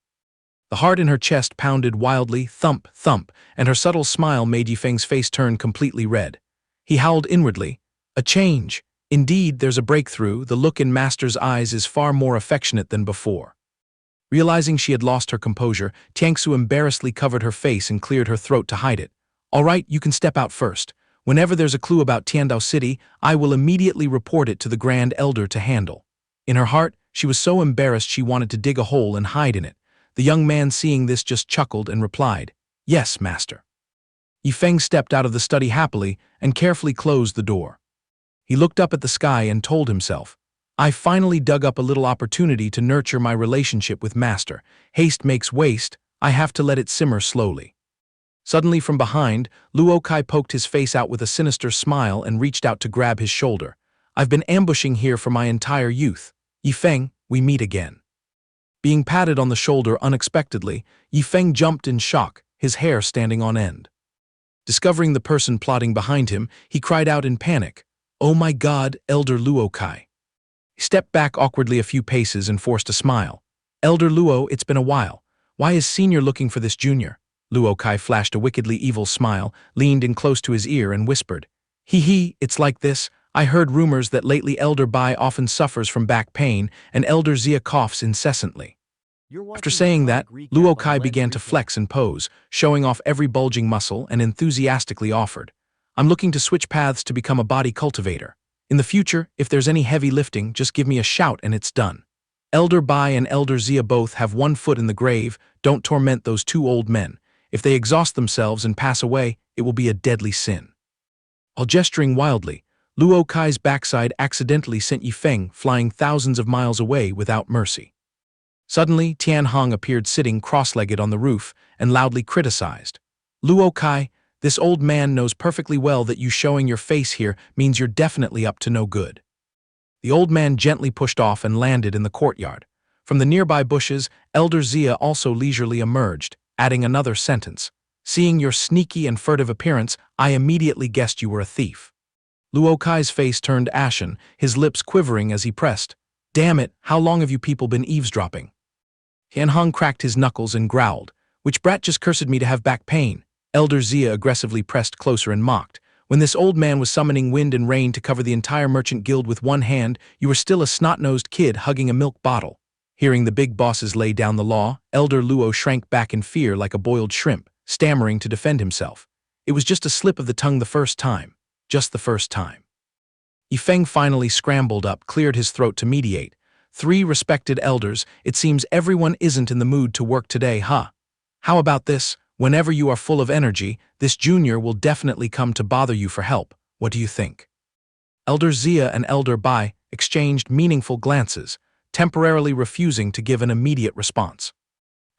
The heart in her chest pounded wildly, thump, thump, and her subtle smile made Yifeng's face turn completely red. He howled inwardly, "A change! Indeed, there's a breakthrough. The look in Master's eyes is far more affectionate than before." Realizing she had lost her composure, Xianxia embarrassedly covered her face and cleared her throat to hide it. All right, you can step out first. Whenever there's a clue about Tiandao City, I will immediately report it to the Grand Elder to handle. In her heart, she was so embarrassed she wanted to dig a hole and hide in it. The young man seeing this just chuckled and replied, "Yes, master." Yifeng stepped out of the study happily and carefully closed the door. He looked up at the sky and told himself, I finally dug up a little opportunity to nurture my relationship with master. Haste makes waste, I have to let it simmer slowly. Suddenly from behind, Luo Kai poked his face out with a sinister smile and reached out to grab his shoulder. I've been ambushing here for my entire youth. Yifeng, we meet again. Being patted on the shoulder unexpectedly, Yifeng jumped in shock, his hair standing on end. Discovering the person plotting behind him, he cried out in panic, "Oh my God, Elder Luo Kai." He stepped back awkwardly a few paces and forced a smile. "Elder Luo, it's been a while. Why is Senior looking for this junior?" Luo Kai flashed a wickedly evil smile, leaned in close to his ear and whispered, "Hee, it's like this. I heard rumors that lately Elder Bai often suffers from back pain and Elder Xia coughs incessantly." After saying that, Luo Kai began to flex and pose, showing off every bulging muscle and enthusiastically offered, "I'm looking to switch paths to become a body cultivator. In the future, if there's any heavy lifting, just give me a shout and it's done. Elder Bai and Elder Xia both have one foot in the grave. Don't torment those two old men. If they exhaust themselves and pass away, it will be a deadly sin." While gesturing wildly, Luo Kai's backside accidentally sent Yifeng flying thousands of miles away without mercy. Suddenly, Tian Hong appeared sitting cross-legged on the roof and loudly criticized, "Luo Kai, this old man knows perfectly well that you showing your face here means you're definitely up to no good." The old man gently pushed off and landed in the courtyard. From the nearby bushes, Elder Xia also leisurely emerged, adding another sentence, "Seeing your sneaky and furtive appearance, I immediately guessed you were a thief." Luo Kai's face turned ashen, his lips quivering as he pressed, "Damn it, how long have you people been eavesdropping?" Tian Hong cracked his knuckles and growled, "Which brat just cursed me to have back pain?" Elder Xia aggressively pressed closer and mocked, "When this old man was summoning wind and rain to cover the entire merchant guild with one hand, you were still a snot-nosed kid hugging a milk bottle." Hearing the big bosses lay down the law, Elder Luo shrank back in fear like a boiled shrimp, stammering to defend himself. It was just a slip of the tongue the first time. Just the first time. Yifeng finally scrambled up, cleared his throat to mediate. "Three respected elders, it seems everyone isn't in the mood to work today, huh? How about this? Whenever you are full of energy, this junior will definitely come to bother you for help. What do you think?" Elder Xia and Elder Bai exchanged meaningful glances, temporarily refusing to give an immediate response.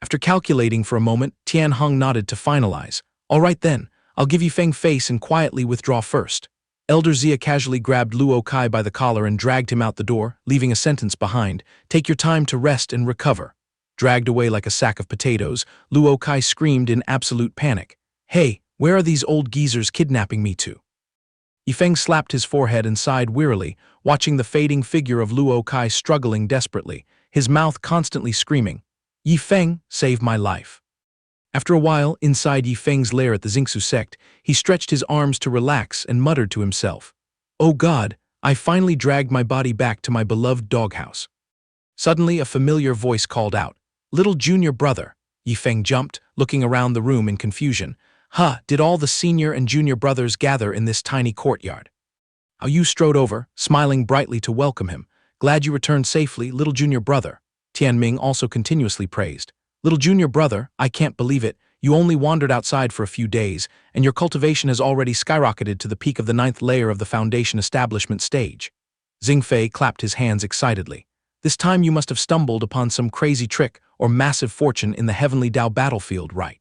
After calculating for a moment, Tian Hong nodded to finalize. "All right then, I'll give Yifeng face and quietly withdraw first." Elder Xia casually grabbed Luo Kai by the collar and dragged him out the door, leaving a sentence behind, "Take your time to rest and recover." Dragged away like a sack of potatoes, Luo Kai screamed in absolute panic, "Hey, where are these old geezers kidnapping me to?" Yifeng slapped his forehead and sighed wearily, watching the fading figure of Luo Kai struggling desperately, his mouth constantly screaming, "Yifeng, save my life." After a while, inside Yifeng's lair at the Xingsu sect, he stretched his arms to relax and muttered to himself, "Oh God, I finally dragged my body back to my beloved doghouse." Suddenly, a familiar voice called out, "Little junior brother." Yifeng jumped, looking around the room in confusion. Did all the senior and junior brothers gather in this tiny courtyard? How Yu strode over, smiling brightly to welcome him. "Glad you returned safely, little junior brother." Tianming also continuously praised. "Little junior brother, I can't believe it. You only wandered outside for a few days, and your cultivation has already skyrocketed to the peak of the 9th layer of the foundation establishment stage." Xingfei clapped his hands excitedly. "This time you must have stumbled upon some crazy trick or massive fortune in the heavenly Dao battlefield, right?"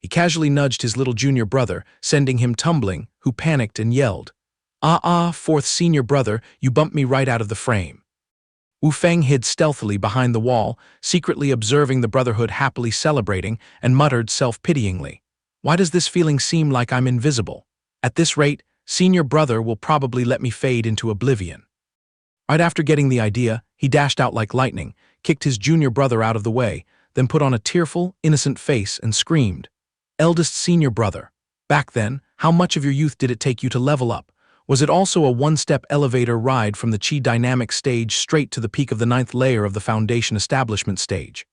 He casually nudged his little junior brother, sending him tumbling, who panicked and yelled, Fourth senior brother, you bumped me right out of the frame." Wu Feng hid stealthily behind the wall, secretly observing the brotherhood happily celebrating, and muttered self-pityingly, "Why does this feeling seem like I'm invisible? At this rate, senior brother will probably let me fade into oblivion." Right after getting the idea, he dashed out like lightning, kicked his junior brother out of the way, then put on a tearful, innocent face and screamed, "Eldest senior brother, back then, how much of your youth did it take you to level up? Was it also a one-step elevator ride from the Qi dynamic stage straight to the peak of the 9th layer of the foundation establishment stage?"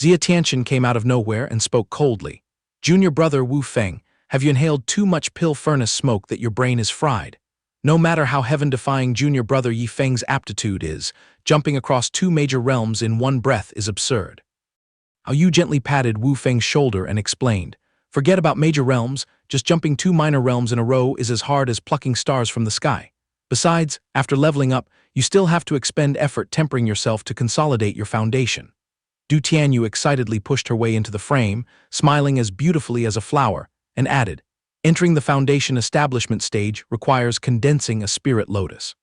Xia Tianxian came out of nowhere and spoke coldly. Junior brother Wu Feng, have you inhaled too much pill furnace smoke that your brain is fried? No matter how heaven-defying junior brother Yi Feng's aptitude is, jumping across two major realms in one breath is absurd. How Yu gently patted Wu Feng's shoulder and explained, forget about major realms, just jumping two minor realms in a row is as hard as plucking stars from the sky. Besides, after leveling up, you still have to expend effort tempering yourself to consolidate your foundation. Du Tianyu excitedly pushed her way into the frame, smiling as beautifully as a flower, and added, entering the foundation establishment stage requires condensing a spirit lotus.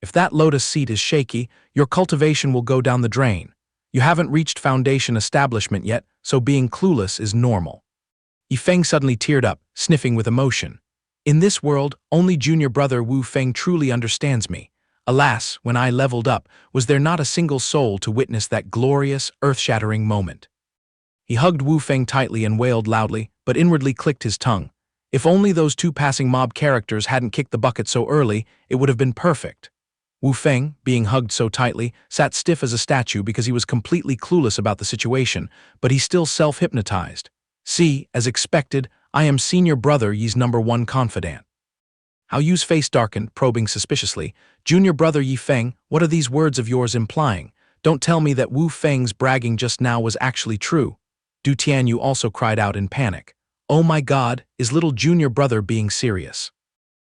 If that lotus seed is shaky, your cultivation will go down the drain. You haven't reached foundation establishment yet, so being clueless is normal. Yi Feng suddenly teared up, sniffing with emotion. In this world, only junior brother Wu Feng truly understands me. Alas, when I leveled up, was there not a single soul to witness that glorious, earth-shattering moment? He hugged Wu Feng tightly and wailed loudly, but inwardly clicked his tongue. If only those two passing mob characters hadn't kicked the bucket so early, it would have been perfect. Wu Feng, being hugged so tightly, sat stiff as a statue because he was completely clueless about the situation, but he still self-hypnotized. See, as expected, I am senior brother Yi's #1 confidant. How Yu's face darkened, probing suspiciously. Junior brother Yi Feng, what are these words of yours implying? Don't tell me that Wu Feng's bragging just now was actually true. Du Tianyu also cried out in panic. Oh my god, is little junior brother being serious?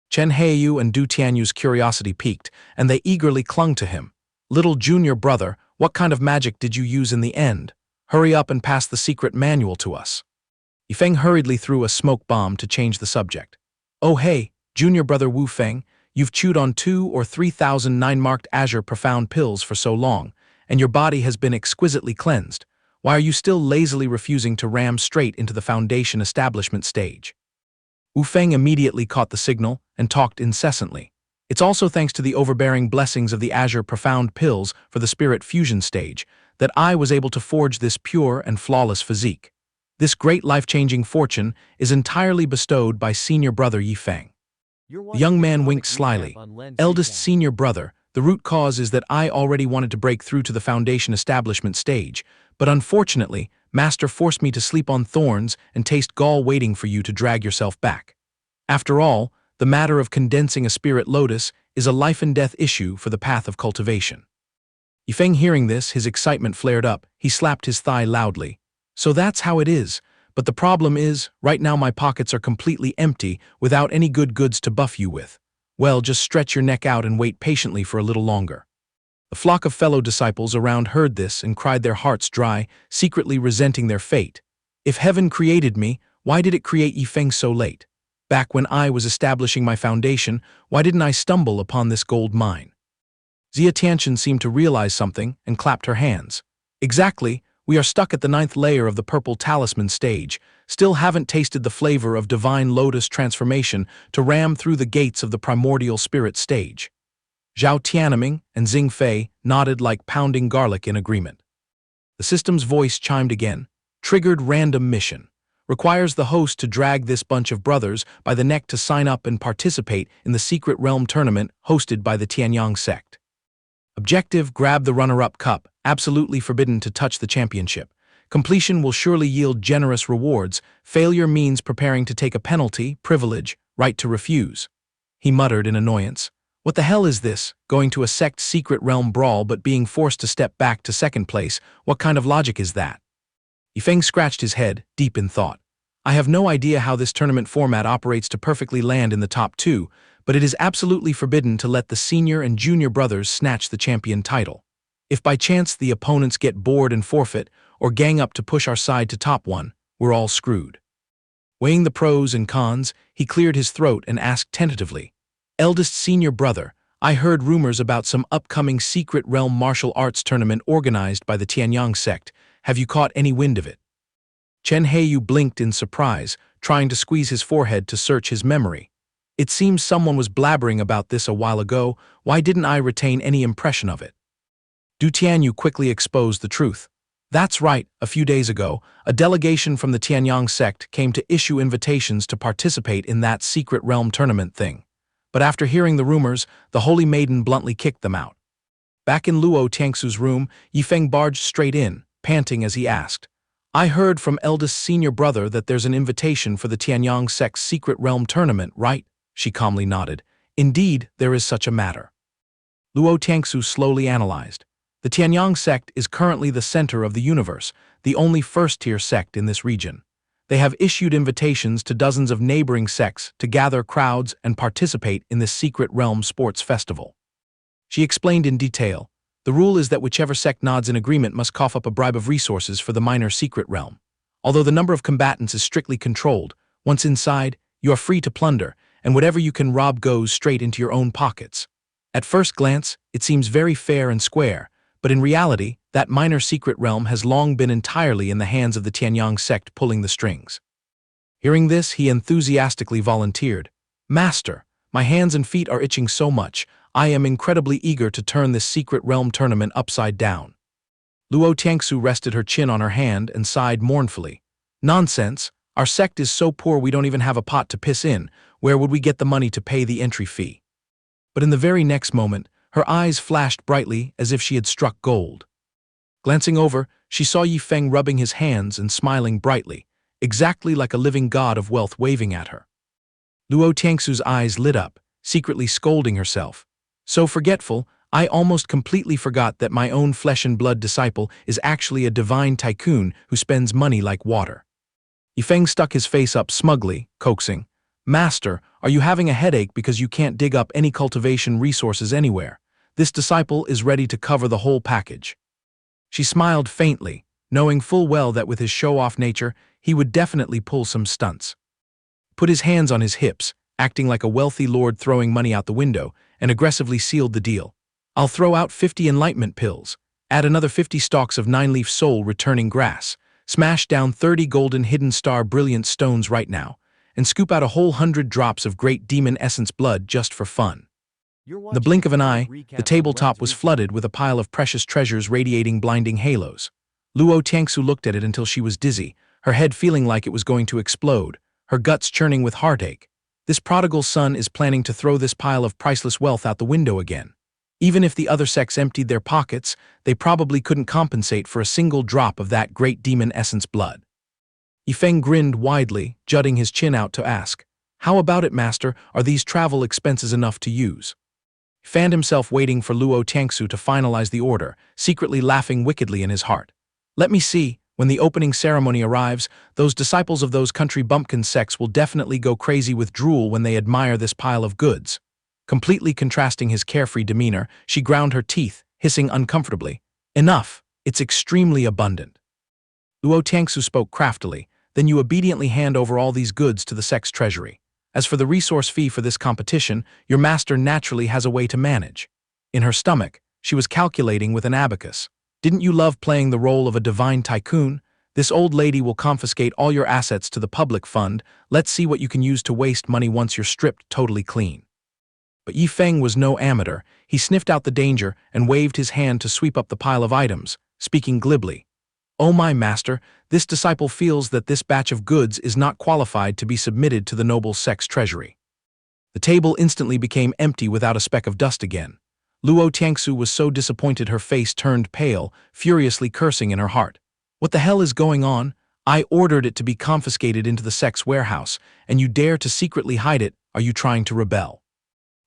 Chen Heiyu and Du Tianyu's curiosity piqued, and they eagerly clung to him. Little junior brother, what kind of magic did you use in the end? Hurry up and pass the secret manual to us. Yi Feng hurriedly threw a smoke bomb to change the subject. Oh hey, junior brother Wu Feng, you've chewed on 2,000 or 3,000 nine-marked azure profound pills for so long, and your body has been exquisitely cleansed. Why are you still lazily refusing to ram straight into the foundation establishment stage? Wu Feng immediately caught the signal and talked incessantly. It's also thanks to the overbearing blessings of the azure profound pills for the spirit fusion stage that I was able to forge this pure and flawless physique. This great life-changing fortune is entirely bestowed by senior brother Yi Feng. The young man winked slyly. Eldest senior brother, the root cause is that I already wanted to break through to the foundation establishment stage, but unfortunately, Master forced me to sleep on thorns and taste gall waiting for you to drag yourself back. After all, the matter of condensing a spirit lotus is a life-and-death issue for the path of cultivation. Yi Feng hearing this, his excitement flared up. He slapped his thigh loudly. So that's how it is. But the problem is, right now my pockets are completely empty without any good goods to buff you with. Well, just stretch your neck out and wait patiently for a little longer. The flock of fellow disciples around heard this and cried their hearts dry, secretly resenting their fate. If heaven created me, why did it create Yi Feng so late? Back when I was establishing my foundation, why didn't I stumble upon this gold mine? Xia Tianxian seemed to realize something and clapped her hands. Exactly. We are stuck at the 9th layer of the purple talisman stage, still haven't tasted the flavor of divine lotus transformation to ram through the gates of the primordial spirit stage. Zhao Tianming and Xing Fei nodded like pounding garlic in agreement. The system's voice chimed again. Triggered random mission. Requires the host to drag this bunch of brothers by the neck to sign up and participate in the Secret Realm tournament hosted by the Tianyang sect. Objective, grab the runner-up cup, absolutely forbidden to touch the championship. Completion will surely yield generous rewards. Failure means preparing to take a penalty, privilege, right to refuse. He muttered in annoyance. What the hell is this, going to a sect secret realm brawl but being forced to step back to second place? What kind of logic is that? Yi Feng scratched his head, deep in thought. I have no idea how this tournament format operates to perfectly land in the top 2, but it is absolutely forbidden to let the senior and junior brothers snatch the champion title. If by chance the opponents get bored and forfeit, or gang up to push our side to top 1, we're all screwed. Weighing the pros and cons, he cleared his throat and asked tentatively, Eldest senior brother, I heard rumors about some upcoming secret realm martial arts tournament organized by the Tianyang sect. Have you caught any wind of it? Chen Heiyu blinked in surprise, trying to squeeze his forehead to search his memory. It seems someone was blabbering about this a while ago. Why didn't I retain any impression of it? Du Tianyu quickly exposed the truth. That's right, a few days ago, a delegation from the Tianyang sect came to issue invitations to participate in that secret realm tournament thing. But after hearing the rumors, the Holy Maiden bluntly kicked them out. Back in Luo Tiangsu's room, Yi Feng barged straight in, panting as he asked, "I heard from eldest senior brother that there's an invitation for the Tianyang sect's secret realm tournament, right?" She calmly nodded. "Indeed, there is such a matter." Luo Tiangsu slowly analyzed. The Tianyang sect is currently the center of the universe, the only first-tier sect in this region. They have issued invitations to dozens of neighboring sects to gather crowds and participate in this secret realm sports festival. She explained in detail, "The rule is that whichever sect nods in agreement must cough up a bribe of resources for the minor secret realm. Although the number of combatants is strictly controlled, once inside, you are free to plunder, and whatever you can rob goes straight into your own pockets. At first glance, it seems very fair and square, but in reality, that minor secret realm has long been entirely in the hands of the Tianyang sect pulling the strings." Hearing this, he enthusiastically volunteered, "Master, my hands and feet are itching so much, I am incredibly eager to turn this secret realm tournament upside down." Luo Tiangsu rested her chin on her hand and sighed mournfully. "Nonsense, our sect is so poor we don't even have a pot to piss in, where would we get the money to pay the entry fee?" But in the very next moment, her eyes flashed brightly as if she had struck gold. Glancing over, she saw Yi Feng rubbing his hands and smiling brightly, exactly like a living god of wealth waving at her. Luo Tiangsu's eyes lit up, secretly scolding herself. "So forgetful, I almost completely forgot that my own flesh and blood disciple is actually a divine tycoon who spends money like water." Yi Feng stuck his face up smugly, coaxing, "Master, are you having a headache because you can't dig up any cultivation resources anywhere? This disciple is ready to cover the whole package." She smiled faintly, knowing full well that with his show-off nature, he would definitely pull some stunts. Put his hands on his hips, acting like a wealthy lord throwing money out the window, and aggressively sealed the deal. "I'll throw out 50 enlightenment pills, add another 50 stalks of 9-leaf soul returning grass, smash down 30 golden hidden star brilliant stones right now, and scoop out a whole 100 drops of great demon essence blood just for fun." In the blink of an eye, the tabletop was flooded with a pile of precious treasures radiating blinding halos. Luo Tiangsu looked at it until she was dizzy, her head feeling like it was going to explode, her guts churning with heartache. This prodigal son is planning to throw this pile of priceless wealth out the window again. Even if the other sects emptied their pockets, they probably couldn't compensate for a single drop of that great demon essence blood. Yi Feng grinned widely, jutting his chin out to ask, "How about it, master? Are these travel expenses enough to use?" He fanned himself waiting for Luo Tiangsu to finalize the order, secretly laughing wickedly in his heart. "Let me see, when the opening ceremony arrives, those disciples of those country bumpkin sects will definitely go crazy with drool when they admire this pile of goods." Completely contrasting his carefree demeanor, she ground her teeth, hissing uncomfortably, "Enough, it's extremely abundant." Luo Tiangsu spoke craftily, "Then you obediently hand over all these goods to the sect's treasury. As for the resource fee for this competition, your master naturally has a way to manage." In her stomach, she was calculating with an abacus. "Didn't you love playing the role of a divine tycoon? This old lady will confiscate all your assets to the public fund. Let's see what you can use to waste money once you're stripped totally clean." But Yi Feng was no amateur. He sniffed out the danger and waved his hand to sweep up the pile of items, speaking glibly. "Oh my master, this disciple feels that this batch of goods is not qualified to be submitted to the noble sect's treasury." The table instantly became empty without a speck of dust again. Luo Tiangsu was so disappointed her face turned pale, furiously cursing in her heart. "What the hell is going on? I ordered it to be confiscated into the sect's warehouse, and you dare to secretly hide it. Are you trying to rebel?"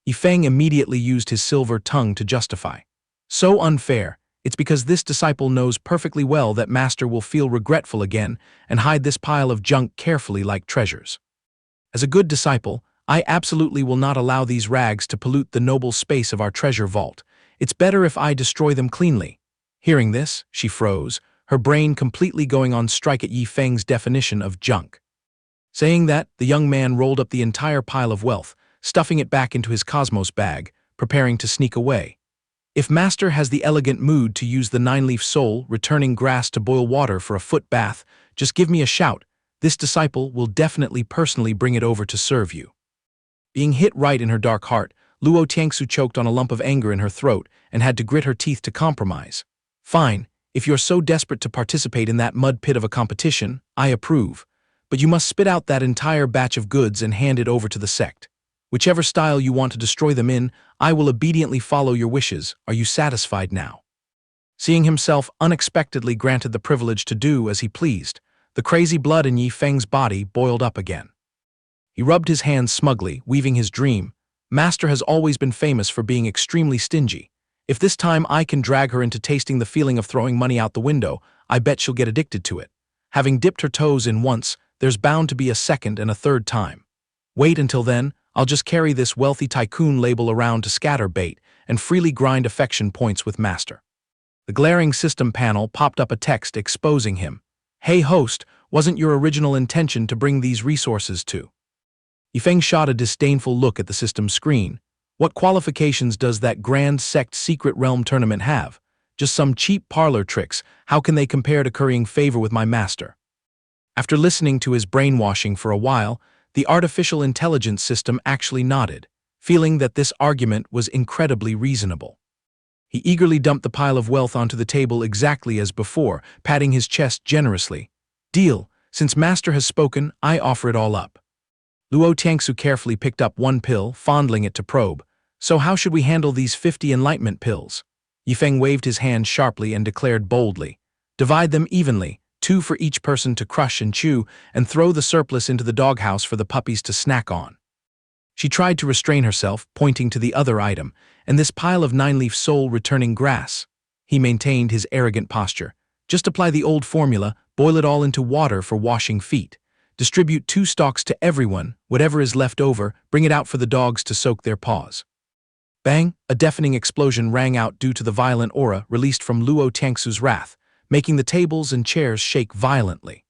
Yi Feng immediately used his silver tongue to justify. "So unfair. It's because this disciple knows perfectly well that master will feel regretful again and hide this pile of junk carefully like treasures. As a good disciple, I absolutely will not allow these rags to pollute the noble space of our treasure vault. It's better if I destroy them cleanly." Hearing this, she froze, her brain completely going on strike at Yi Feng's definition of junk. Saying that, the young man rolled up the entire pile of wealth, stuffing it back into his cosmos bag, preparing to sneak away. "If master has the elegant mood to use the 9-leaf soul, returning grass to boil water for a foot bath, just give me a shout. This disciple will definitely personally bring it over to serve you." Being hit right in her dark heart, Luo Tiangsu choked on a lump of anger in her throat and had to grit her teeth to compromise. "Fine, if you're so desperate to participate in that mud pit of a competition, I approve. But you must spit out that entire batch of goods and hand it over to the sect. Whichever style you want to destroy them in, I will obediently follow your wishes. Are you satisfied now?" Seeing himself unexpectedly granted the privilege to do as he pleased, the crazy blood in Yi Feng's body boiled up again. He rubbed his hands smugly, weaving his dream. Master has always been famous for being extremely stingy. If this time I can drag her into tasting the feeling of throwing money out the window, I bet she'll get addicted to it. Having dipped her toes in once, there's bound to be a second and a third time. Wait until then, I'll just carry this wealthy tycoon label around to scatter bait and freely grind affection points with Master. The glaring system panel popped up a text exposing him. Hey host, wasn't your original intention to bring these resources to? Yifeng shot a disdainful look at the system screen. What qualifications does that grand sect secret realm tournament have? Just some cheap parlor tricks. How can they compare to currying favor with my master? After listening to his brainwashing for a while, the artificial intelligence system actually nodded, feeling that this argument was incredibly reasonable. He eagerly dumped the pile of wealth onto the table exactly as before, patting his chest generously. Deal. Since Master has spoken, I offer it all up. Luo Tiangsu carefully picked up one pill, fondling it to probe. So how should we handle these 50 enlightenment pills? Yifeng waved his hand sharply and declared boldly. Divide them evenly, 2 for each person to crush and chew, and throw the surplus into the doghouse for the puppies to snack on. She tried to restrain herself, pointing to the other item, and this pile of 9-leaf soul-returning grass. He maintained his arrogant posture. Just apply the old formula, boil it all into water for washing feet. Distribute 2 stalks to everyone, whatever is left over, bring it out for the dogs to soak their paws. Bang! A deafening explosion rang out due to the violent aura released from Luo Tiangsu's wrath, making the tables and chairs shake violently.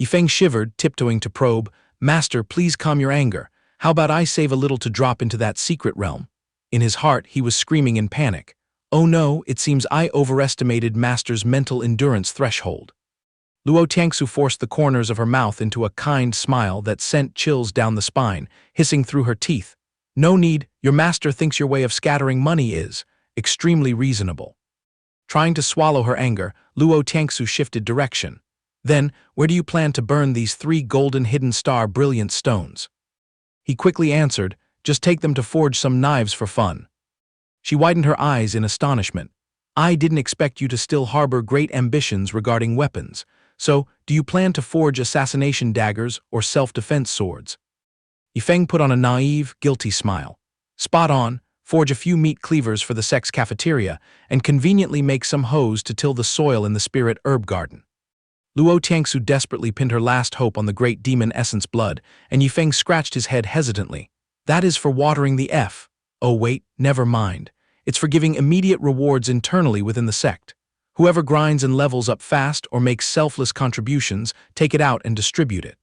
Yifeng shivered, tiptoeing to probe. Master, please calm your anger. How about I save a little to drop into that secret realm? In his heart, he was screaming in panic. Oh no, it seems I overestimated Master's mental endurance threshold. Luo Tiangsu forced the corners of her mouth into a kind smile that sent chills down the spine, hissing through her teeth. No need, your master thinks your way of scattering money is extremely reasonable. Trying to swallow her anger, Luo Tiangsu shifted direction. Then, where do you plan to burn these 3 golden hidden star brilliant stones? He quickly answered, just take them to forge some knives for fun. She widened her eyes in astonishment. I didn't expect you to still harbor great ambitions regarding weapons. So, do you plan to forge assassination daggers or self-defense swords? Yifeng put on a naive, guilty smile. Spot on, forge a few meat cleavers for the sex cafeteria, and conveniently make some hoes to till the soil in the spirit herb garden. Luo Tiangsu desperately pinned her last hope on the great demon essence blood, and Yifeng scratched his head hesitantly. That is for watering the F. Oh wait, never mind. It's for giving immediate rewards internally within the sect. Whoever grinds and levels up fast or makes selfless contributions, take it out and distribute it.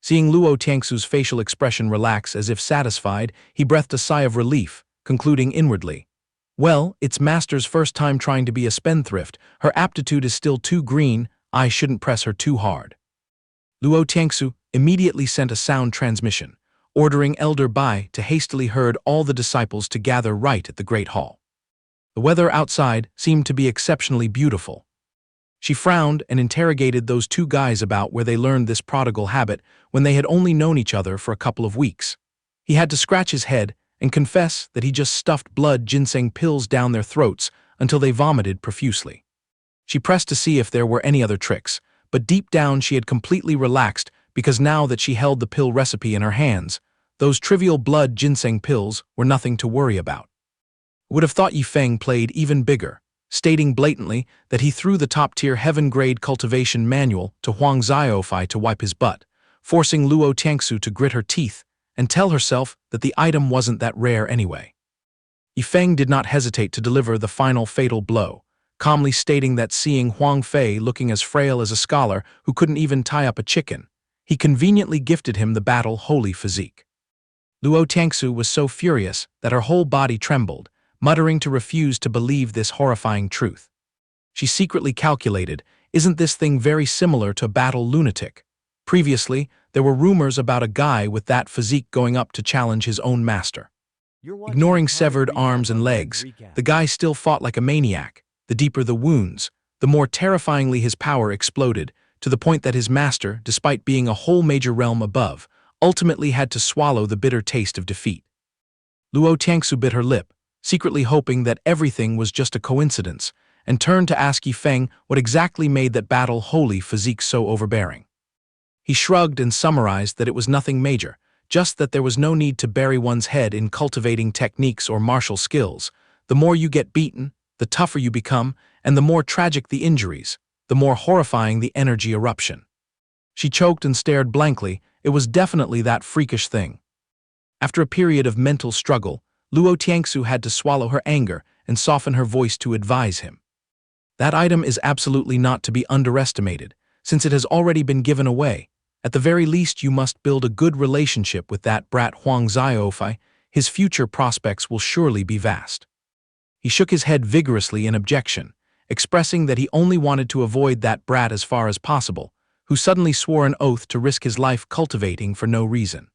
Seeing Luo Tiangsu's facial expression relax as if satisfied, he breathed a sigh of relief, concluding inwardly. Well, it's Master's first time trying to be a spendthrift. Her aptitude is still too green. I shouldn't press her too hard. Luo Tiangsu immediately sent a sound transmission, ordering Elder Bai to hastily herd all the disciples to gather right at the Great Hall. The weather outside seemed to be exceptionally beautiful. She frowned and interrogated those 2 guys about where they learned this prodigal habit when they had only known each other for a couple of weeks. He had to scratch his head and confess that he just stuffed blood ginseng pills down their throats until they vomited profusely. She pressed to see if there were any other tricks, but deep down she had completely relaxed because now that she held the pill recipe in her hands, those trivial blood ginseng pills were nothing to worry about. Would have thought Yifeng played even bigger, stating blatantly that he threw the top-tier heaven-grade cultivation manual to Huang Xiaofai to wipe his butt, forcing Luo Tiangsu to grit her teeth and tell herself that the item wasn't that rare anyway. Yifeng did not hesitate to deliver the final fatal blow, calmly stating that seeing Huang Fei looking as frail as a scholar who couldn't even tie up a chicken, he conveniently gifted him the battle-holy physique. Luo Tiangsu was so furious that her whole body trembled, muttering to refuse to believe this horrifying truth. She secretly calculated, isn't this thing very similar to a battle lunatic? Previously, there were rumors about a guy with that physique going up to challenge his own master. Ignoring severed arms and legs, the guy still fought like a maniac. The deeper the wounds, the more terrifyingly his power exploded, to the point that his master, despite being a whole major realm above, ultimately had to swallow the bitter taste of defeat. Luo Tiangsu bit her lip, secretly hoping that everything was just a coincidence, and turned to ask Yifeng what exactly made that battle holy physique so overbearing. He shrugged and summarized that it was nothing major, just that there was no need to bury one's head in cultivating techniques or martial skills. The more you get beaten, the tougher you become, and the more tragic the injuries, the more horrifying the energy eruption. She choked and stared blankly. It was definitely that freakish thing. After a period of mental struggle, Luo Tiangsu had to swallow her anger and soften her voice to advise him. That item is absolutely not to be underestimated, since it has already been given away. At the very least, you must build a good relationship with that brat Huang Xiaofei. His future prospects will surely be vast. He shook his head vigorously in objection, expressing that he only wanted to avoid that brat as far as possible, who suddenly swore an oath to risk his life cultivating for no reason.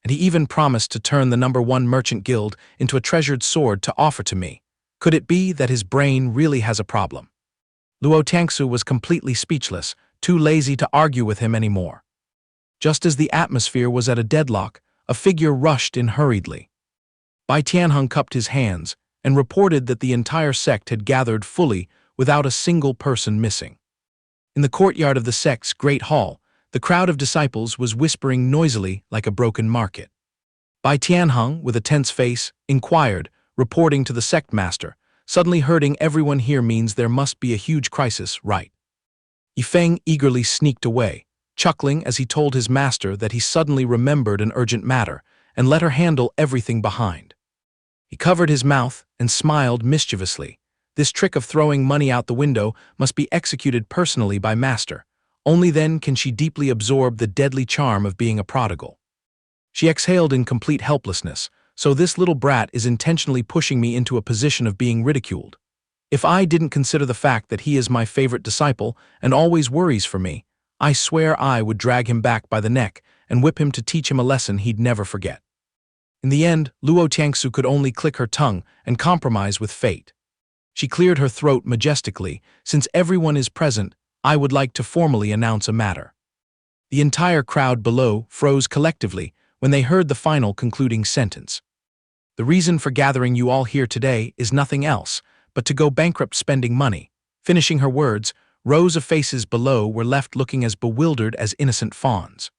And he even promised to turn the #1 merchant guild into a treasured sword to offer to me. Could it be that his brain really has a problem? Luo Tiangsu was completely speechless, too lazy to argue with him anymore. Just as the atmosphere was at a deadlock, a figure rushed in hurriedly. Bai Tianheng cupped his hands and reported that the entire sect had gathered fully without a single person missing. In the courtyard of the sect's great hall, the crowd of disciples was whispering noisily like a broken market. Bai Tianheng, with a tense face, inquired, reporting to the sect master, "Suddenly hurting everyone here means there must be a huge crisis, right?" Yifeng eagerly sneaked away, chuckling as he told his master that he suddenly remembered an urgent matter and let her handle everything behind. He covered his mouth and smiled mischievously. This trick of throwing money out the window must be executed personally by master. Only then can she deeply absorb the deadly charm of being a prodigal. She exhaled in complete helplessness. So this little brat is intentionally pushing me into a position of being ridiculed. If I didn't consider the fact that he is my favorite disciple and always worries for me, I swear I would drag him back by the neck and whip him to teach him a lesson he'd never forget. In the end, Luo Tiangsu could only click her tongue and compromise with fate. She cleared her throat majestically. "Since everyone is present, I would like to formally announce a matter." The entire crowd below froze collectively when they heard the final concluding sentence. "The reason for gathering you all here today is nothing else but to go bankrupt spending money." Finishing her words, rows of faces below were left looking as bewildered as innocent fawns.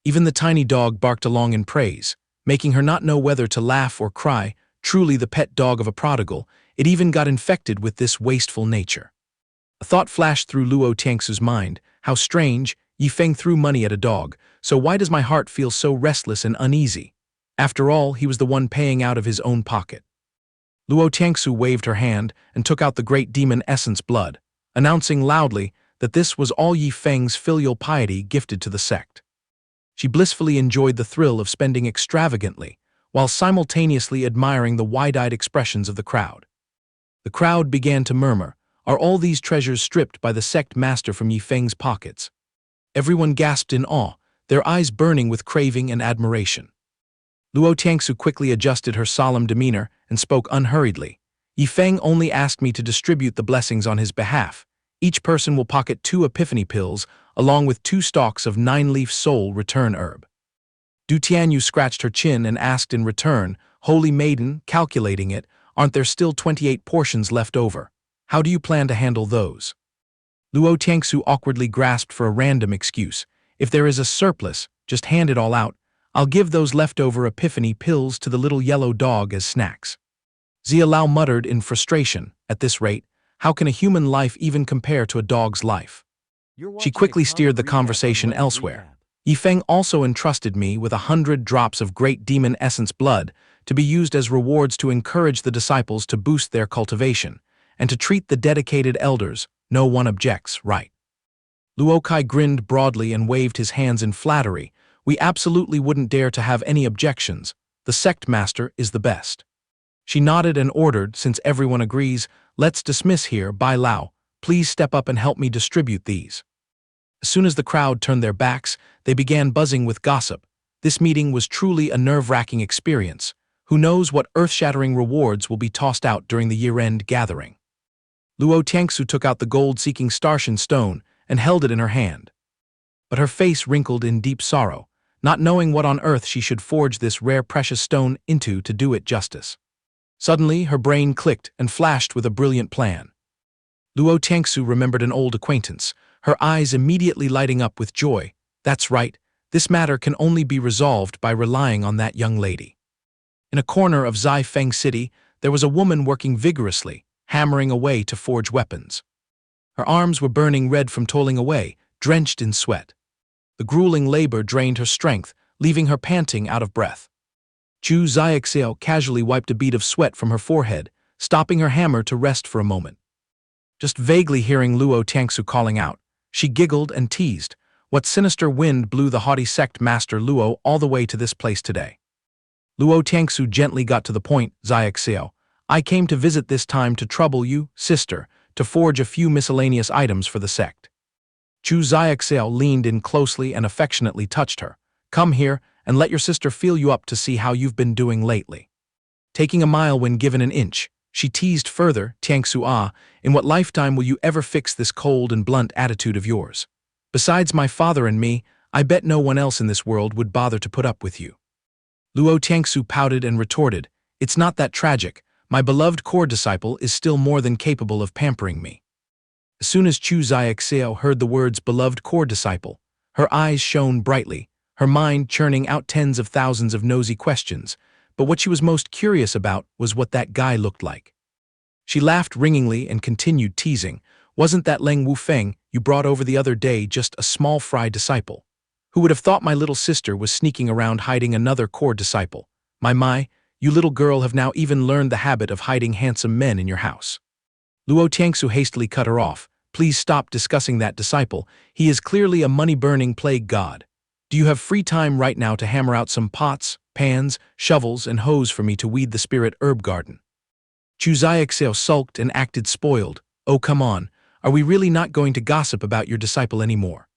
Even the tiny dog barked along in praise, making her not know whether to laugh or cry. Truly the pet dog of a prodigal, it even got infected with this wasteful nature. A thought flashed through Luo Tiangsu's mind. How strange, Yifeng threw money at a dog, so why does my heart feel so restless and uneasy? After all, he was the one paying out of his own pocket. Luo Tiangsu waved her hand and took out the great demon essence blood, announcing loudly that this was all Yifeng's filial piety gifted to the sect. She blissfully enjoyed the thrill of spending extravagantly, while simultaneously admiring the wide-eyed expressions of the crowd. The crowd began to murmur, "Are all these treasures stripped by the sect master from Yifeng's pockets?" Everyone gasped in awe, their eyes burning with craving and admiration. Luo Tiangsu quickly adjusted her solemn demeanor and spoke unhurriedly. "Yifeng only asked me to distribute the blessings on his behalf. Each person will pocket 2 epiphany pills, along with 2 stalks of 9-leaf soul return herb." Du Tianyu scratched her chin and asked in return, "Holy maiden, calculating it, aren't there still 28 portions left over? How do you plan to handle those?" Luo Tiangsu awkwardly grasped for a random excuse. "If there is a surplus, just hand it all out. I'll give those leftover epiphany pills to the little yellow dog as snacks." Zia Lao muttered in frustration. At this rate, how can a human life even compare to a dog's life? She quickly steered the conversation elsewhere. "Yifeng also entrusted me with 100 drops of great demon essence blood to be used as rewards to encourage the disciples to boost their cultivation, and to treat the dedicated elders. No one objects, right?" Luo Kai grinned broadly and waved his hands in flattery. "We absolutely wouldn't dare to have any objections. The sect master is the best." She nodded and ordered, "Since everyone agrees, let's dismiss here. Bai Lao, please step up and help me distribute these." As soon as the crowd turned their backs, they began buzzing with gossip. This meeting was truly a nerve-wracking experience. Who knows what earth-shattering rewards will be tossed out during the year-end gathering. Luo Tiangsu took out the gold-seeking Starshan stone and held it in her hand. But her face wrinkled in deep sorrow, not knowing what on earth she should forge this rare precious stone into to do it justice. Suddenly, her brain clicked and flashed with a brilliant plan. Luo Tangsu remembered an old acquaintance, her eyes immediately lighting up with joy. That's right, this matter can only be resolved by relying on that young lady. In a corner of Feng City, there was a woman working vigorously, hammering away to forge weapons. Her arms were burning red from toiling away, drenched in sweat. The grueling labor drained her strength, leaving her panting out of breath. Chu Xiaoxiao casually wiped a bead of sweat from her forehead, stopping her hammer to rest for a moment. Just vaguely hearing Luo Tangsu calling out, she giggled and teased, "What sinister wind blew the haughty sect master Luo all the way to this place today?" Luo Tangsu gently got to the point. "Xiaoxiao, I came to visit this time to trouble you, sister, to forge a few miscellaneous items for the sect." Chu Xiaoxiao leaned in closely and affectionately touched her. "Come here and let your sister feel you up to see how you've been doing lately." Taking a mile when given an inch, she teased further, "Tangsu in what lifetime will you ever fix this cold and blunt attitude of yours? Besides my father and me, I bet no one else in this world would bother to put up with you." Luo Tangsu pouted and retorted, "It's not that tragic. My beloved core disciple is still more than capable of pampering me." As soon as Chu Xiaoxiao heard the words beloved core disciple, her eyes shone brightly, her mind churning out tens of thousands of nosy questions, but what she was most curious about was what that guy looked like. She laughed ringingly and continued teasing, "Wasn't that Leng Wufeng you brought over the other day just a small fry disciple? Who would have thought my little sister was sneaking around hiding another core disciple? My, you little girl have now even learned the habit of hiding handsome men in your house." Luo Tangsu hastily cut her off. "Please stop discussing that disciple. He is clearly a money-burning plague god. Do you have free time right now to hammer out some pots, pans, shovels, and hoes for me to weed the spirit herb garden?" Chu Xiaoxiao sulked and acted spoiled. "Oh, come on. Are we really not going to gossip about your disciple anymore?"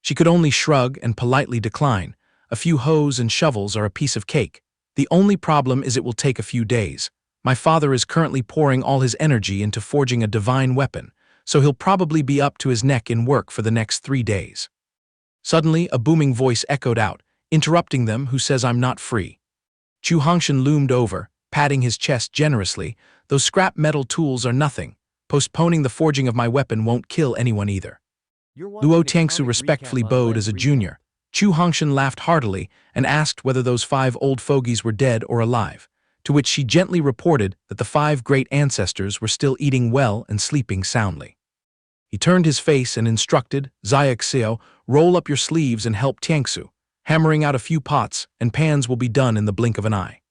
She could only shrug and politely decline. "A few hoes and shovels are a piece of cake. The only problem is it will take a few days. My father is currently pouring all his energy into forging a divine weapon, so he'll probably be up to his neck in work for the next 3 days." Suddenly, a booming voice echoed out, interrupting them, "Who says I'm not free?" Chu Hongshan loomed over, patting his chest generously. "Those scrap metal tools are nothing. Postponing the forging of my weapon won't kill anyone either." Luo Tangsu respectfully bowed as a junior. Chu Hongshan laughed heartily and asked whether those 5 old fogies were dead or alive, to which she gently reported that the 5 great ancestors were still eating well and sleeping soundly. He turned his face and instructed, "Xiaoxiao, roll up your sleeves and help Tangsu. Hammering out a few pots and pans will be done in the blink of an eye."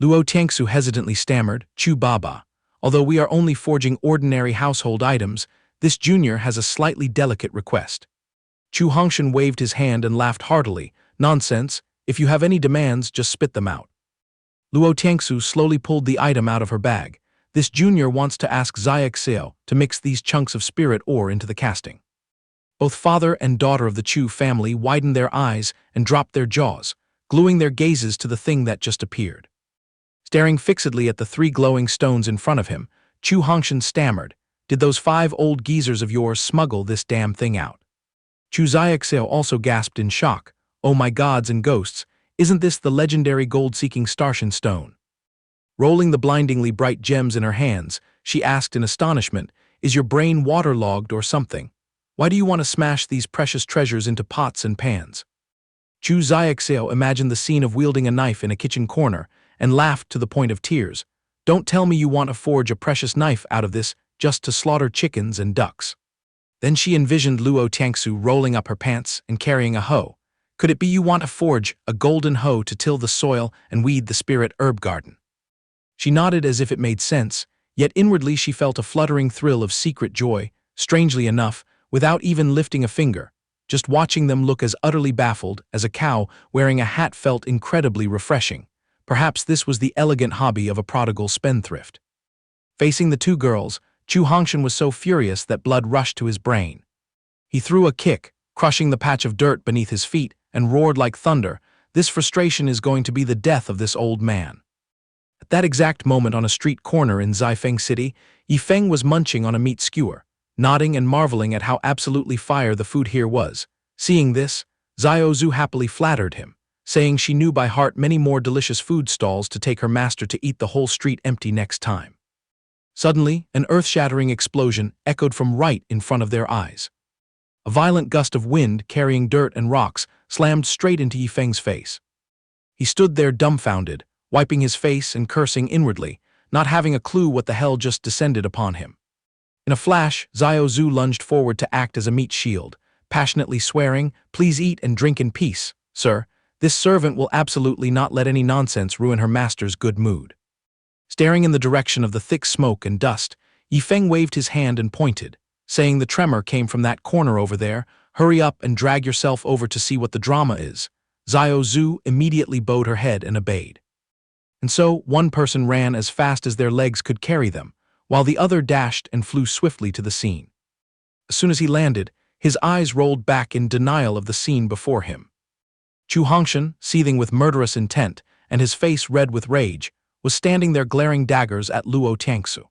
Luo Tangsu hesitantly stammered, "Chu Baba, although we are only forging ordinary household items, this junior has a slightly delicate request." Chu Hongshan waved his hand and laughed heartily, "Nonsense, if you have any demands, just spit them out." Luo Tangsu slowly pulled the item out of her bag. "This junior wants to ask Xiaoxiao to mix these chunks of spirit ore into the casting." Both father and daughter of the Chu family widened their eyes and dropped their jaws, gluing their gazes to the thing that just appeared. Staring fixedly at the 3 glowing stones in front of him, Chu Hongshan stammered, "Did those 5 old geezers of yours smuggle this damn thing out?" Chu Xiaoxiao also gasped in shock, "Oh my gods and ghosts, isn't this the legendary gold-seeking Starshan stone?" Rolling the blindingly bright gems in her hands, she asked in astonishment, "Is your brain waterlogged or something? Why do you want to smash these precious treasures into pots and pans?" Chu Xiaoxiao imagined the scene of wielding a knife in a kitchen corner and laughed to the point of tears. "Don't tell me you want to forge a precious knife out of this just to slaughter chickens and ducks." Then she envisioned Luo Tangsu rolling up her pants and carrying a hoe. "Could it be you want to forge a golden hoe to till the soil and weed the spirit herb garden?" She nodded as if it made sense, yet inwardly she felt a fluttering thrill of secret joy, strangely enough, without even lifting a finger. Just watching them look as utterly baffled as a cow wearing a hat felt incredibly refreshing. Perhaps this was the elegant hobby of a prodigal spendthrift. Facing the 2 girls, Chu Hongshan was so furious that blood rushed to his brain. He threw a kick, crushing the patch of dirt beneath his feet, and roared like thunder, "This frustration is going to be the death of this old man." At that exact moment on a street corner in Feng City, Yifeng was munching on a meat skewer, nodding and marveling at how absolutely fire the food here was. Seeing this, Zhu happily flattered him, saying she knew by heart many more delicious food stalls to take her master to eat the whole street empty next time. Suddenly, an earth-shattering explosion echoed from right in front of their eyes. A violent gust of wind, carrying dirt and rocks, slammed straight into Yifeng's face. He stood there dumbfounded, wiping his face and cursing inwardly, not having a clue what the hell just descended upon him. In a flash, Xiao Zhu lunged forward to act as a meat shield, passionately swearing, "Please eat and drink in peace, sir. This servant will absolutely not let any nonsense ruin her master's good mood." Staring in the direction of the thick smoke and dust, Yifeng waved his hand and pointed, saying the tremor came from that corner over there. "Hurry up and drag yourself over to see what the drama is." Xiao Zhu immediately bowed her head and obeyed. And so, one person ran as fast as their legs could carry them, while the other dashed and flew swiftly to the scene. As soon as he landed, his eyes rolled back in denial of the scene before him. Chu Hongshan, seething with murderous intent, and his face red with rage, was standing there glaring daggers at Luo Tiangsu.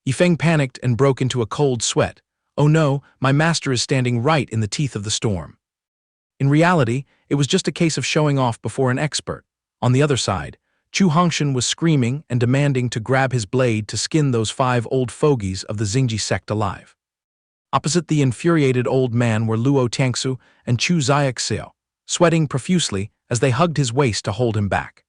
Yifeng panicked and broke into a cold sweat. "Oh no, my master is standing right in the teeth of the storm." In reality, it was just a case of showing off before an expert. On the other side, Chu Hongshan was screaming and demanding to grab his blade to skin those 5 old fogies of the Xingji sect alive. Opposite the infuriated old man were Luo Tiangsu and Chu Xiaxia, sweating profusely as they hugged his waist to hold him back.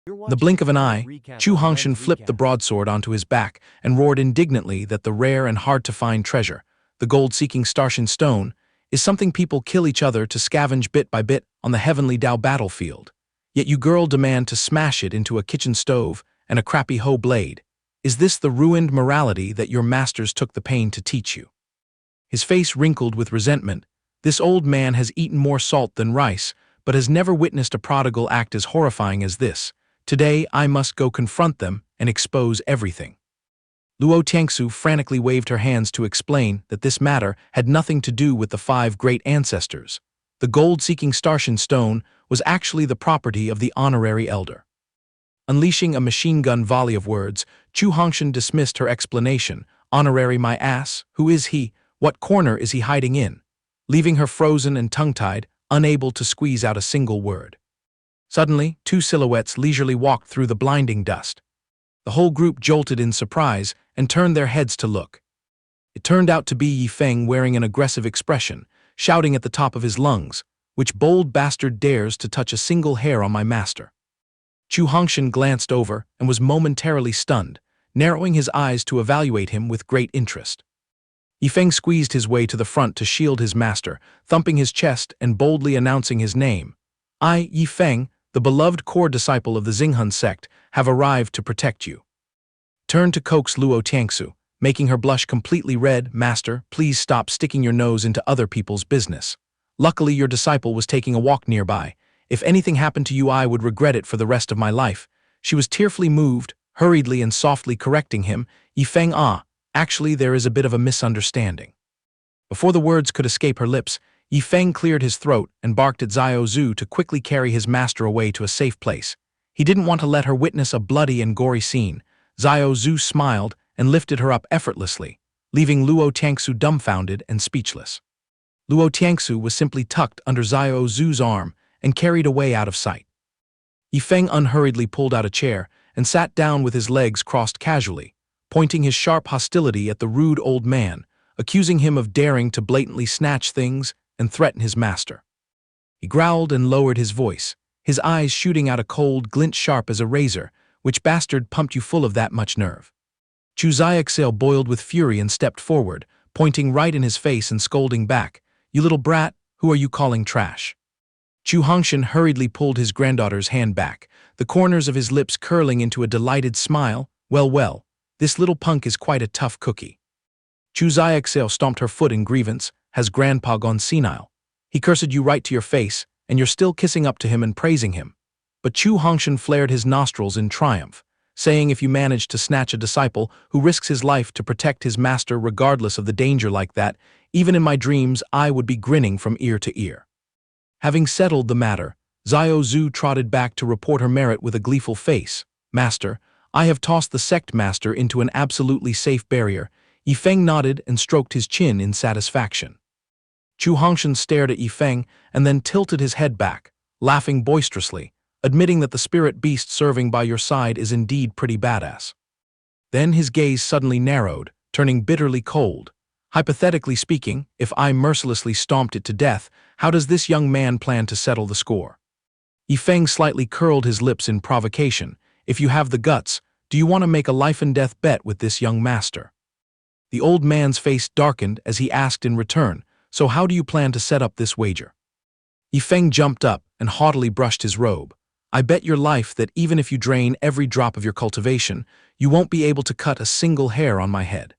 In the blink of an eye, Chu Hongshan flipped the broadsword onto his back and roared indignantly that the rare and hard-to-find treasure, the gold-seeking Starshan stone, is something people kill each other to scavenge bit by bit on the heavenly Dao battlefield. Yet you girl demand to smash it into a kitchen stove and a crappy hoe blade. Is this the ruined morality that your masters took the pain to teach you? His face wrinkled with resentment. This old man has eaten more salt than rice, but has never witnessed a prodigal act as horrifying as this. Today I must go confront them and expose everything. Luo Tiangsu frantically waved her hands to explain that this matter had nothing to do with the 5 great ancestors. The gold-seeking Starshan stone was actually the property of the honorary elder. Unleashing a machine gun volley of words, Chu Hongshan dismissed her explanation. "Honorary my ass? Who is he? What corner is he hiding in?" Leaving her frozen and tongue-tied, unable to squeeze out a single word. Suddenly, 2 silhouettes leisurely walked through the blinding dust. The whole group jolted in surprise and turned their heads to look. It turned out to be Yifeng wearing an aggressive expression, shouting at the top of his lungs, "Which bold bastard dares to touch a single hair on my master?" Chu Hongshan glanced over and was momentarily stunned, narrowing his eyes to evaluate him with great interest. Yifeng squeezed his way to the front to shield his master, thumping his chest and boldly announcing his name. "I, Yifeng, the beloved core disciple of the Xinghun sect, have arrived to protect you." Turned to coax Luo Tiangsu, making her blush completely red. "Master, please stop sticking your nose into other people's business. Luckily your disciple was taking a walk nearby. If anything happened to you I would regret it for the rest of my life." She was tearfully moved, hurriedly and softly correcting him. "Yifeng, actually there is a bit of a misunderstanding." Before the words could escape her lips, Yifeng cleared his throat and barked at Xiao Zhu to quickly carry his master away to a safe place. He didn't want to let her witness a bloody and gory scene. Xiao Zhu smiled and lifted her up effortlessly, leaving Luo Tiangsu dumbfounded and speechless. Luo Tiangsu was simply tucked under Xiao Zhu's arm and carried away out of sight. Yifeng unhurriedly pulled out a chair and sat down with his legs crossed casually, pointing his sharp hostility at the rude old man, accusing him of daring to blatantly snatch things and threaten his master. He growled and lowered his voice, his eyes shooting out a cold glint sharp as a razor. "Which bastard pumped you full of that much nerve?" Chu Xiaxia boiled with fury and stepped forward, pointing right in his face and scolding back. "You little brat, who are you calling trash?" Chu Hongshan hurriedly pulled his granddaughter's hand back, the corners of his lips curling into a delighted smile. Well, this little punk is quite a tough cookie." Chu Xiaxia stomped her foot in grievance. "Has grandpa gone senile? He cursed you right to your face, and you're still kissing up to him and praising him." But Chu Hongshan flared his nostrils in triumph, saying if you manage to snatch a disciple who risks his life to protect his master regardless of the danger like that, even in my dreams I would be grinning from ear to ear. Having settled the matter, Xiao Zhu trotted back to report her merit with a gleeful face. "Master, I have tossed the sect master into an absolutely safe barrier." Yifeng nodded and stroked his chin in satisfaction. Chu Hongshan stared at Yifeng and then tilted his head back, laughing boisterously, admitting that the spirit beast serving by your side is indeed pretty badass. Then his gaze suddenly narrowed, turning bitterly cold. Hypothetically speaking, if I mercilessly stomped it to death, how does this young man plan to settle the score? Yifeng slightly curled his lips in provocation. If you have the guts, do you want to make a life-and-death bet with this young master? The old man's face darkened as he asked in return, so how do you plan to set up this wager? Yifeng jumped up and haughtily brushed his robe. I bet your life that even if you drain every drop of your cultivation, you won't be able to cut a single hair on my head.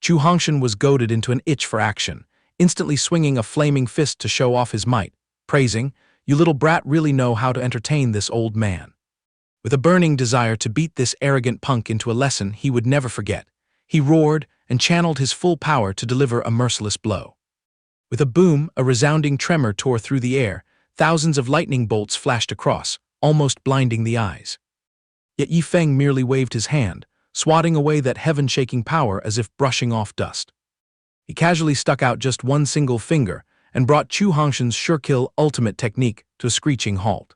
Chu Hongshan was goaded into an itch for action, instantly swinging a flaming fist to show off his might, praising, "You little brat really know how to entertain this old man." With a burning desire to beat this arrogant punk into a lesson he would never forget, he roared and channeled his full power to deliver a merciless blow. With a boom, a resounding tremor tore through the air, thousands of lightning bolts flashed across, almost blinding the eyes. Yet Yifeng merely waved his hand, swatting away that heaven-shaking power as if brushing off dust. He casually stuck out just one single finger and brought Chu Hongshan's sure-kill ultimate technique to a screeching halt.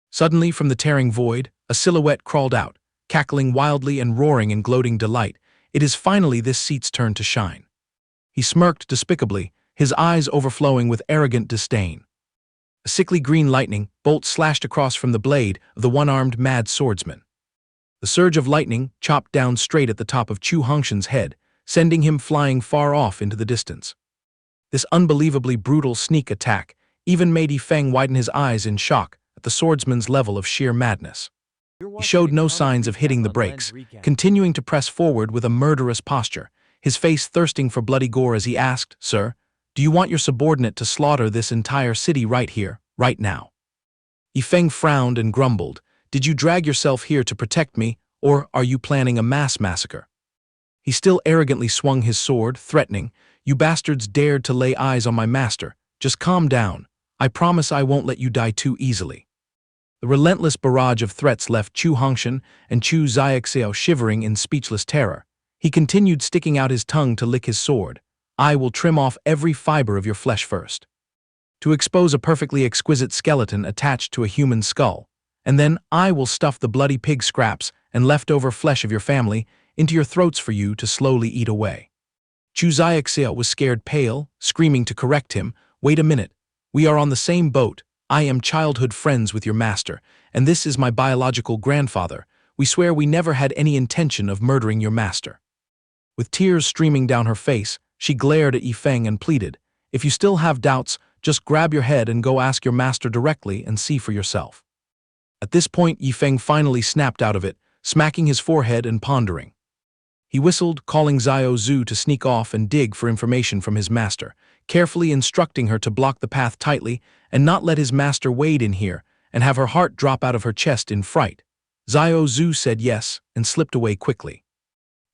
Suddenly, from the tearing void, a silhouette crawled out, cackling wildly and roaring in gloating delight. It is finally this seat's turn to shine. He smirked despicably, his eyes overflowing with arrogant disdain. A sickly green lightning bolt slashed across from the blade of the one-armed mad swordsman. The surge of lightning chopped down straight at the top of Chu Hongshan's head, sending him flying far off into the distance. This unbelievably brutal sneak attack even made Yifeng widen his eyes in shock at the swordsman's level of sheer madness. He showed no signs of hitting the brakes, continuing to press forward with a murderous posture, his face thirsting for bloody gore as he asked, "Sir, do you want your subordinate to slaughter this entire city right here, right now?" Yifeng frowned and grumbled, "Did you drag yourself here to protect me, or are you planning a mass massacre?" He still arrogantly swung his sword, threatening, "You bastards dared to lay eyes on my master. Just calm down. I promise I won't let you die too easily." The relentless barrage of threats left Chu Hongshan and Chu Xiaoxiao shivering in speechless terror. He continued sticking out his tongue to lick his sword. "I will trim off every fiber of your flesh first, to expose a perfectly exquisite skeleton attached to a human skull, and then I will stuff the bloody pig scraps and leftover flesh of your family into your throats for you to slowly eat away." Chu Xiaoxiao was scared pale, screaming to correct him, "Wait a minute. We are on the same boat. I am childhood friends with your master, and this is my biological grandfather. We swear we never had any intention of murdering your master." With tears streaming down her face, she glared at Yifeng and pleaded, "If you still have doubts, just grab your head and go ask your master directly and see for yourself." At this point, Yifeng finally snapped out of it, smacking his forehead and pondering. He whistled, calling Xiao Zhu to sneak off and dig for information from his master, carefully instructing her to block the path tightly and not let his master wade in here and have her heart drop out of her chest in fright. Xiao Zhu said yes and slipped away quickly.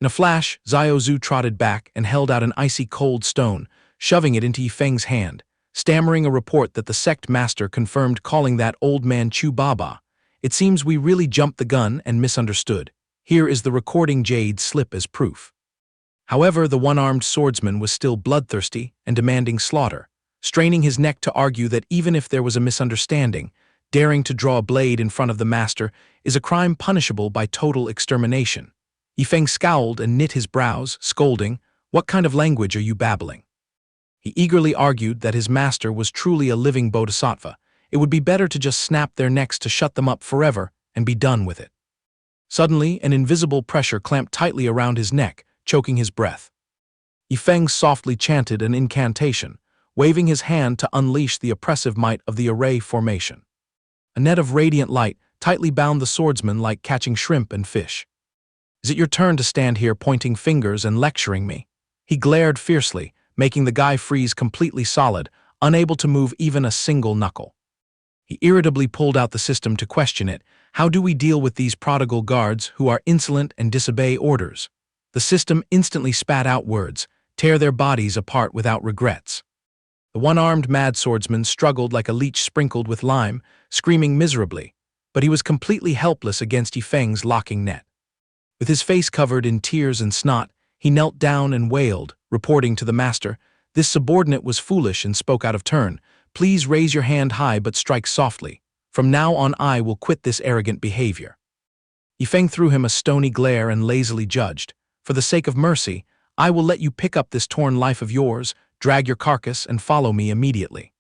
In a flash, Xiao Zhu trotted back and held out an icy cold stone, shoving it into Yifeng's hand, stammering a report that the sect master confirmed calling that old man Chu Baba. "It seems we really jumped the gun and misunderstood. Here is the recording Jade slip as proof." However, the one-armed swordsman was still bloodthirsty and demanding slaughter, straining his neck to argue that even if there was a misunderstanding, daring to draw a blade in front of the master is a crime punishable by total extermination. Yifeng scowled and knit his brows, scolding, "What kind of language are you babbling?" He eagerly argued that his master was truly a living bodhisattva. It would be better to just snap their necks to shut them up forever and be done with it. Suddenly, an invisible pressure clamped tightly around his neck, choking his breath. Yifeng softly chanted an incantation, waving his hand to unleash the oppressive might of the array formation. A net of radiant light tightly bound the swordsman like catching shrimp and fish. "Is it your turn to stand here pointing fingers and lecturing me?" He glared fiercely, making the guy freeze completely solid, unable to move even a single knuckle. He irritably pulled out the system to question it. "How do we deal with these prodigal guards who are insolent and disobey orders?" The system instantly spat out words, "Tear their bodies apart without regrets." The one-armed mad swordsman struggled like a leech sprinkled with lime, screaming miserably, but he was completely helpless against Yifeng's locking net. With his face covered in tears and snot, he knelt down and wailed, reporting to the master, "This subordinate was foolish and spoke out of turn. Please raise your hand high but strike softly. From now on I will quit this arrogant behavior." Yifeng threw him a stony glare and lazily judged, "For the sake of mercy, I will let you pick up this torn life of yours, drag your carcass, and follow me immediately."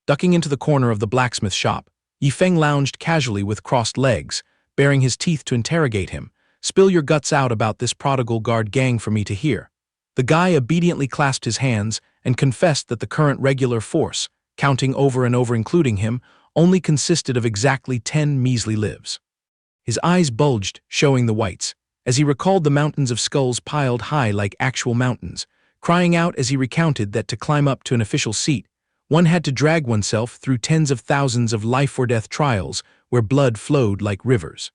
Ducking into the corner of the blacksmith shop, Yifeng lounged casually with crossed legs, baring his teeth to interrogate him. "Spill your guts out about this prodigal guard gang for me to hear." The guy obediently clasped his hands and confessed that the current regular force, counting over and over including him, only consisted of exactly 10 measly lives. His eyes bulged, showing the whites, as he recalled the mountains of skulls piled high like actual mountains, crying out as he recounted that to climb up to an official seat, one had to drag oneself through tens of thousands of life-or-death trials where blood flowed like rivers.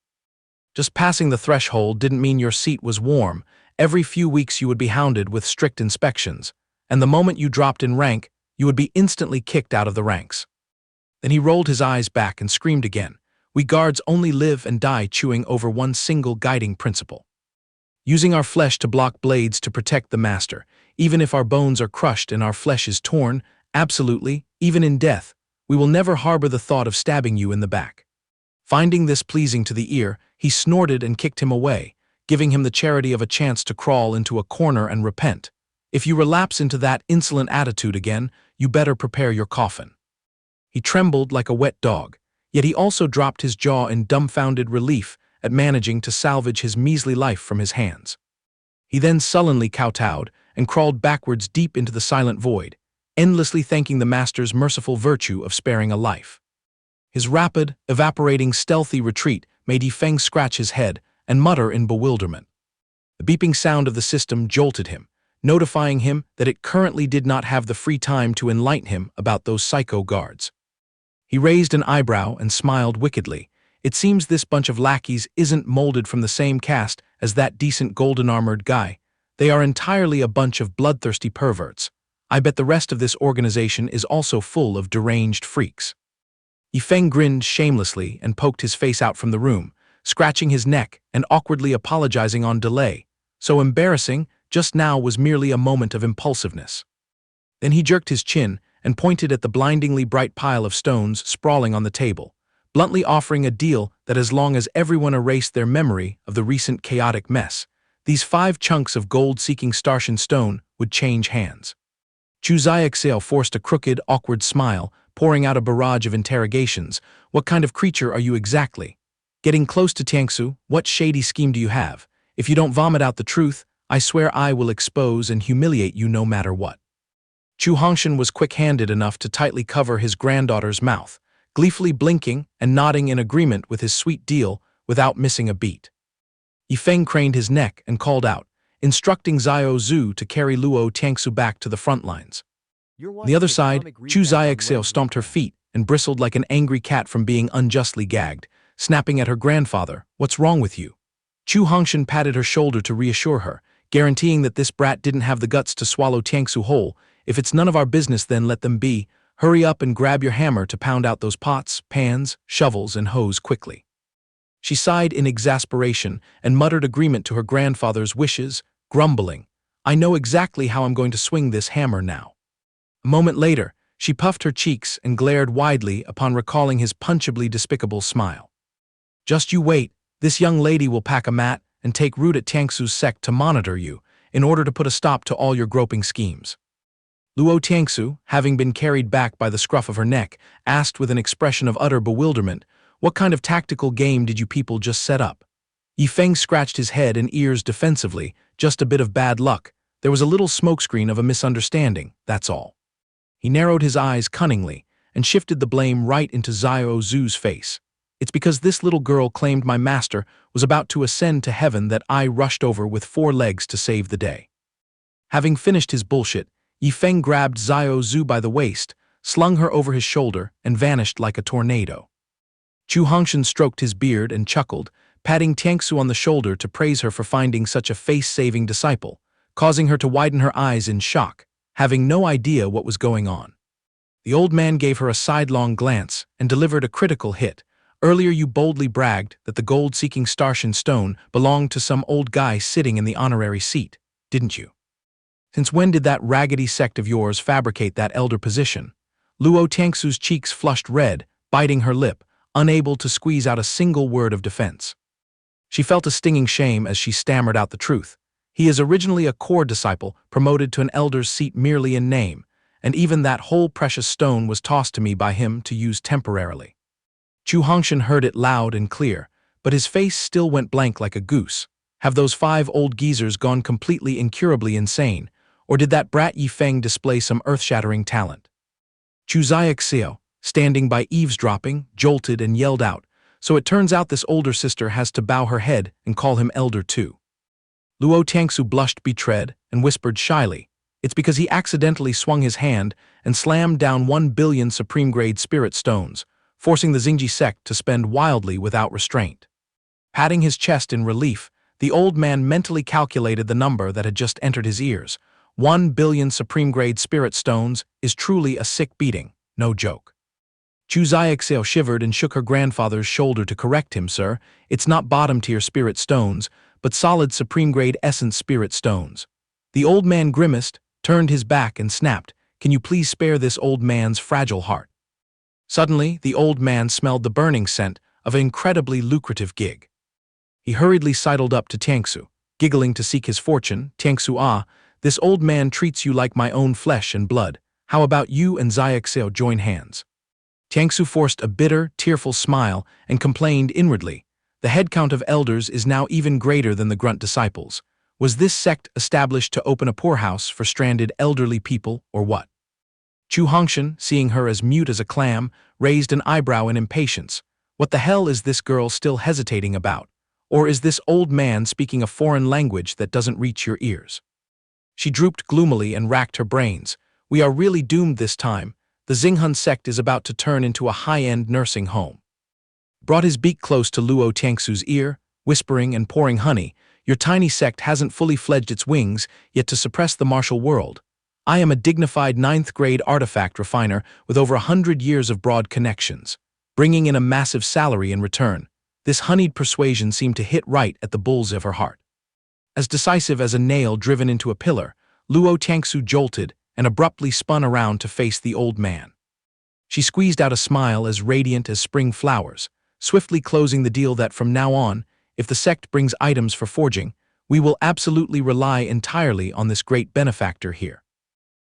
Just passing the threshold didn't mean your seat was warm. Every few weeks you would be hounded with strict inspections, and the moment you dropped in rank, you would be instantly kicked out of the ranks. Then he rolled his eyes back and screamed again. "We guards only live and die chewing over one single guiding principle. Using our flesh to block blades to protect the master, even if our bones are crushed and our flesh is torn, absolutely, even in death, we will never harbor the thought of stabbing you in the back." Finding this pleasing to the ear, he snorted and kicked him away, giving him the charity of a chance to crawl into a corner and repent. "If you relapse into that insolent attitude again, you better prepare your coffin." He trembled like a wet dog, yet he also dropped his jaw in dumbfounded relief at managing to salvage his measly life from his hands. He then sullenly kowtowed and crawled backwards deep into the silent void, endlessly thanking the master's merciful virtue of sparing a life. His rapid, evaporating, stealthy retreat made Yifeng scratch his head and mutter in bewilderment. The beeping sound of the system jolted him, notifying him that it currently did not have the free time to enlighten him about those psycho guards. He raised an eyebrow and smiled wickedly. "It seems this bunch of lackeys isn't molded from the same caste as that decent golden-armored guy. They are entirely a bunch of bloodthirsty perverts. I bet the rest of this organization is also full of deranged freaks." Yifeng grinned shamelessly and poked his face out from the room, scratching his neck and awkwardly apologizing on delay. So embarrassing, just now was merely a moment of impulsiveness. Then he jerked his chin and pointed at the blindingly bright pile of stones sprawling on the table, bluntly offering a deal that as long as everyone erased their memory of the recent chaotic mess, these 5 chunks of gold-seeking Starshan stone would change hands. Xianxia forced a crooked, awkward smile, pouring out a barrage of interrogations. "What kind of creature are you exactly? Getting close to Tiangsu, what shady scheme do you have? If you don't vomit out the truth, I swear I will expose and humiliate you no matter what." Chu Hongshan was quick-handed enough to tightly cover his granddaughter's mouth, gleefully blinking and nodding in agreement with his sweet deal without missing a beat. Yifeng craned his neck and called out, instructing Xiao Zhu to carry Luo Tiangsu back to the front lines. On the other side, Chu Xiaxia stomped her feet and bristled like an angry cat from being unjustly gagged, snapping at her grandfather. "What's wrong with you?" Chu Hongshan patted her shoulder to reassure her, guaranteeing that this brat didn't have the guts to swallow Tiangsu whole. "If it's none of our business, then let them be. Hurry up and grab your hammer to pound out those pots, pans, shovels, and hose quickly." She sighed in exasperation and muttered agreement to her grandfather's wishes, grumbling, "I know exactly how I'm going to swing this hammer now." A moment later, she puffed her cheeks and glared widely upon recalling his punchably despicable smile. "Just you wait, this young lady will pack a mat and take root at Tiangsu's sect to monitor you, in order to put a stop to all your groping schemes." Luo Tiangsu, having been carried back by the scruff of her neck, asked with an expression of utter bewilderment, "What kind of tactical game did you people just set up?" Yifeng scratched his head and ears defensively. "Just a bit of bad luck. There was a little smokescreen of a misunderstanding, that's all." He narrowed his eyes cunningly and shifted the blame right into Xiao Zhu's face. "It's because this little girl claimed my master was about to ascend to heaven that I rushed over with 4 legs to save the day." Having finished his bullshit, Yifeng grabbed Xiao Zhu by the waist, slung her over his shoulder, and vanished like a tornado. Chu Hongshan stroked his beard and chuckled, patting Tiangsu on the shoulder to praise her for finding such a face-saving disciple, causing her to widen her eyes in shock, having no idea what was going on. The old man gave her a sidelong glance and delivered a critical hit. "Earlier you boldly bragged that the gold-seeking Starshan stone belonged to some old guy sitting in the honorary seat, didn't you? Since when did that raggedy sect of yours fabricate that elder position?" Luo Tiangsu's cheeks flushed red, biting her lip, unable to squeeze out a single word of defense. She felt a stinging shame as she stammered out the truth. He is originally a core disciple, promoted to an elder's seat merely in name, and even that whole precious stone was tossed to me by him to use temporarily. Chu Hongshan heard it loud and clear, but his face still went blank like a goose. Have those 5 old geezers gone completely incurably insane, or did that brat Yifeng display some earth-shattering talent? Chu Xiaoxiao, standing by eavesdropping, jolted and yelled out, so it turns out this older sister has to bow her head and call him elder too. Luo Tiangsu blushed betrayed and whispered shyly, it's because he accidentally swung his hand and slammed down 1 billion supreme-grade spirit stones, forcing the Xingji sect to spend wildly without restraint. Patting his chest in relief, the old man mentally calculated the number that had just entered his ears. 1 billion supreme-grade spirit stones is truly a sick beating, no joke. Chu Xiaoxiao shivered and shook her grandfather's shoulder to correct him, sir. It's not bottom-tier spirit stones, but solid supreme-grade essence spirit stones. The old man grimaced, turned his back and snapped, can you please spare this old man's fragile heart? Suddenly, the old man smelled the burning scent of an incredibly lucrative gig. He hurriedly sidled up to Tiangsu, giggling to seek his fortune. Tiangsu, this old man treats you like my own flesh and blood. How about you and Xiaoxiao join hands? Tiangsu forced a bitter, tearful smile and complained inwardly, the headcount of elders is now even greater than the grunt disciples. Was this sect established to open a poorhouse for stranded elderly people, or what? Chu Hongshan, seeing her as mute as a clam, raised an eyebrow in impatience. What the hell is this girl still hesitating about? Or is this old man speaking a foreign language that doesn't reach your ears? She drooped gloomily and racked her brains. We are really doomed this time. The Xinghun sect is about to turn into a high-end nursing home. Brought his beak close to Luo Tiangsu's ear, whispering and pouring honey, your tiny sect hasn't fully fledged its wings, yet to suppress the martial world. I am a dignified 9th-grade artifact refiner with over 100 years of broad connections, bringing in a massive salary in return. This honeyed persuasion seemed to hit right at the bull's of her heart. As decisive as a nail driven into a pillar, Luo Tiangsu jolted and abruptly spun around to face the old man. She squeezed out a smile as radiant as spring flowers, swiftly closing the deal that from now on, if the sect brings items for forging, we will absolutely rely entirely on this great benefactor here.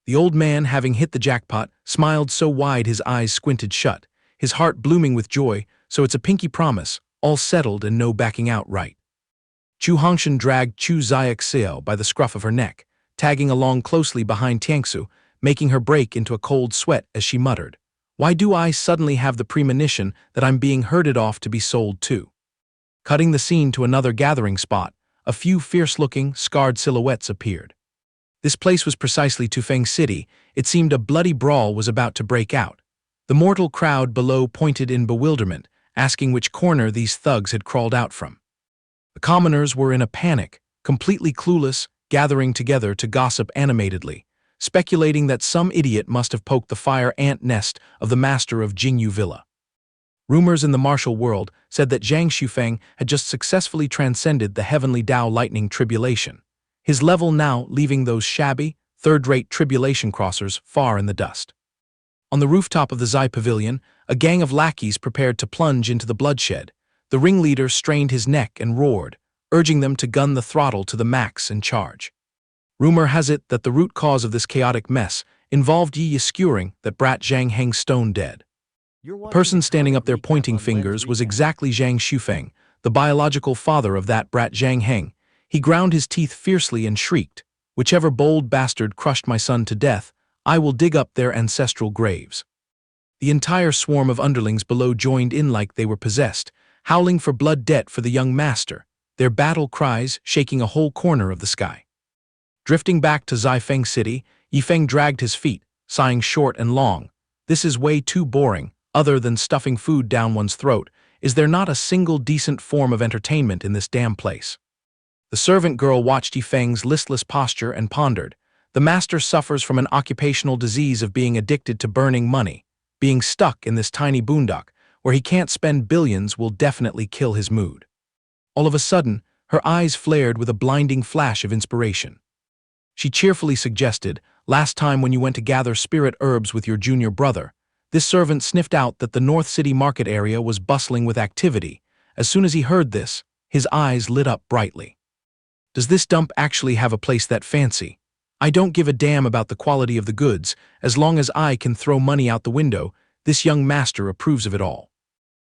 The old man, having hit the jackpot, smiled so wide his eyes squinted shut, his heart blooming with joy, so it's a pinky promise, all settled and no backing out, right? Chu Hongshan dragged Chu Xiaoxiao by the scruff of her neck, tagging along closely behind Tiangsu, making her break into a cold sweat as she muttered, why do I suddenly have the premonition that I'm being herded off to be sold too? Cutting the scene to another gathering spot, a few fierce-looking, scarred silhouettes appeared. This place was precisely Tufeng City. It seemed a bloody brawl was about to break out. The mortal crowd below pointed in bewilderment, asking which corner these thugs had crawled out from. The commoners were in a panic, completely clueless, gathering together to gossip animatedly, speculating that some idiot must have poked the fire ant nest of the master of Jingyu Villa. Rumors in the martial world said that Zhang Shufeng had just successfully transcended the heavenly Tao lightning tribulation, his level now leaving those shabby, third-rate tribulation crossers far in the dust. On the rooftop of the Zai Pavilion, a gang of lackeys prepared to plunge into the bloodshed. The ringleader strained his neck and roared, urging them to gun the throttle to the max and charge. Rumor has it that the root cause of this chaotic mess involved Yi skewering that brat Zhang Heng stone dead. The person standing up there pointing fingers was exactly Zhang Shufeng, the biological father of that brat Zhang Heng. He ground his teeth fiercely and shrieked, whichever bold bastard crushed my son to death, I will dig up their ancestral graves. The entire swarm of underlings below joined in like they were possessed, howling for blood debt for the young master, their battle cries shaking a whole corner of the sky. Drifting back to Zaifeng City, Yifeng dragged his feet, sighing short and long. This is way too boring, other than stuffing food down one's throat. Is there not a single decent form of entertainment in this damn place? The servant girl watched Yifeng's listless posture and pondered. The master suffers from an occupational disease of being addicted to burning money. Being stuck in this tiny boondock, where he can't spend billions, will definitely kill his mood. All of a sudden, her eyes flared with a blinding flash of inspiration. She cheerfully suggested, last time when you went to gather spirit herbs with your junior brother, this servant sniffed out that the North City market area was bustling with activity. As soon as he heard this, His eyes lit up brightly. Does this dump actually have a place that fancy? I don't give a damn about the quality of the goods, as long as I can throw money out the window. This young master approves of it all.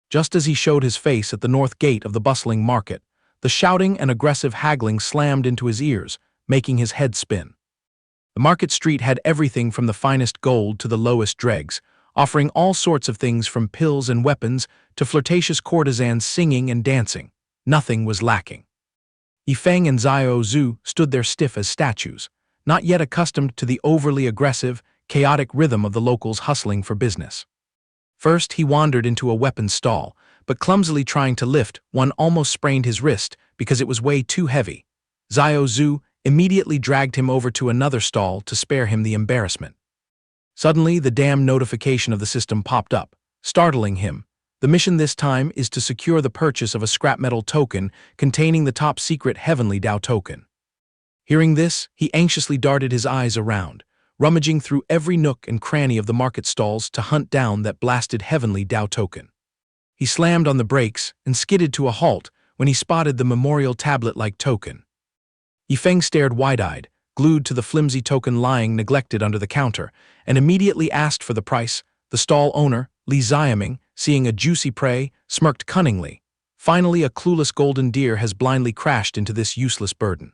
Just as he showed his face at the north gate of the bustling market, the shouting and aggressive haggling slammed into his ears, making his head spin. The market street had everything from the finest gold to the lowest dregs, offering all sorts of things from pills and weapons to flirtatious courtesans singing and dancing. Nothing was lacking. Yifeng and Xiao Zhu stood there stiff as statues, not yet accustomed to the overly aggressive, chaotic rhythm of the locals hustling for business. First, he wandered into a weapons stall, but clumsily trying to lift, one almost sprained his wrist because it was way too heavy. Xiao Zhu immediately dragged him over to another stall to spare him the embarrassment. Suddenly, the damn notification of the system popped up, startling him. The mission this time is to secure the purchase of a scrap metal token containing the top-secret Heavenly Dao token. Hearing this, he anxiously darted his eyes around, rummaging through every nook and cranny of the market stalls to hunt down that blasted Heavenly Dao token. He slammed on the brakes and skidded to a halt when he spotted the memorial tablet-like token. Yifeng stared wide-eyed, glued to the flimsy token lying neglected under the counter, and immediately asked for the price. The stall owner, Li Xiaming, seeing a juicy prey, smirked cunningly. Finally, a clueless golden deer has blindly crashed into this useless burden.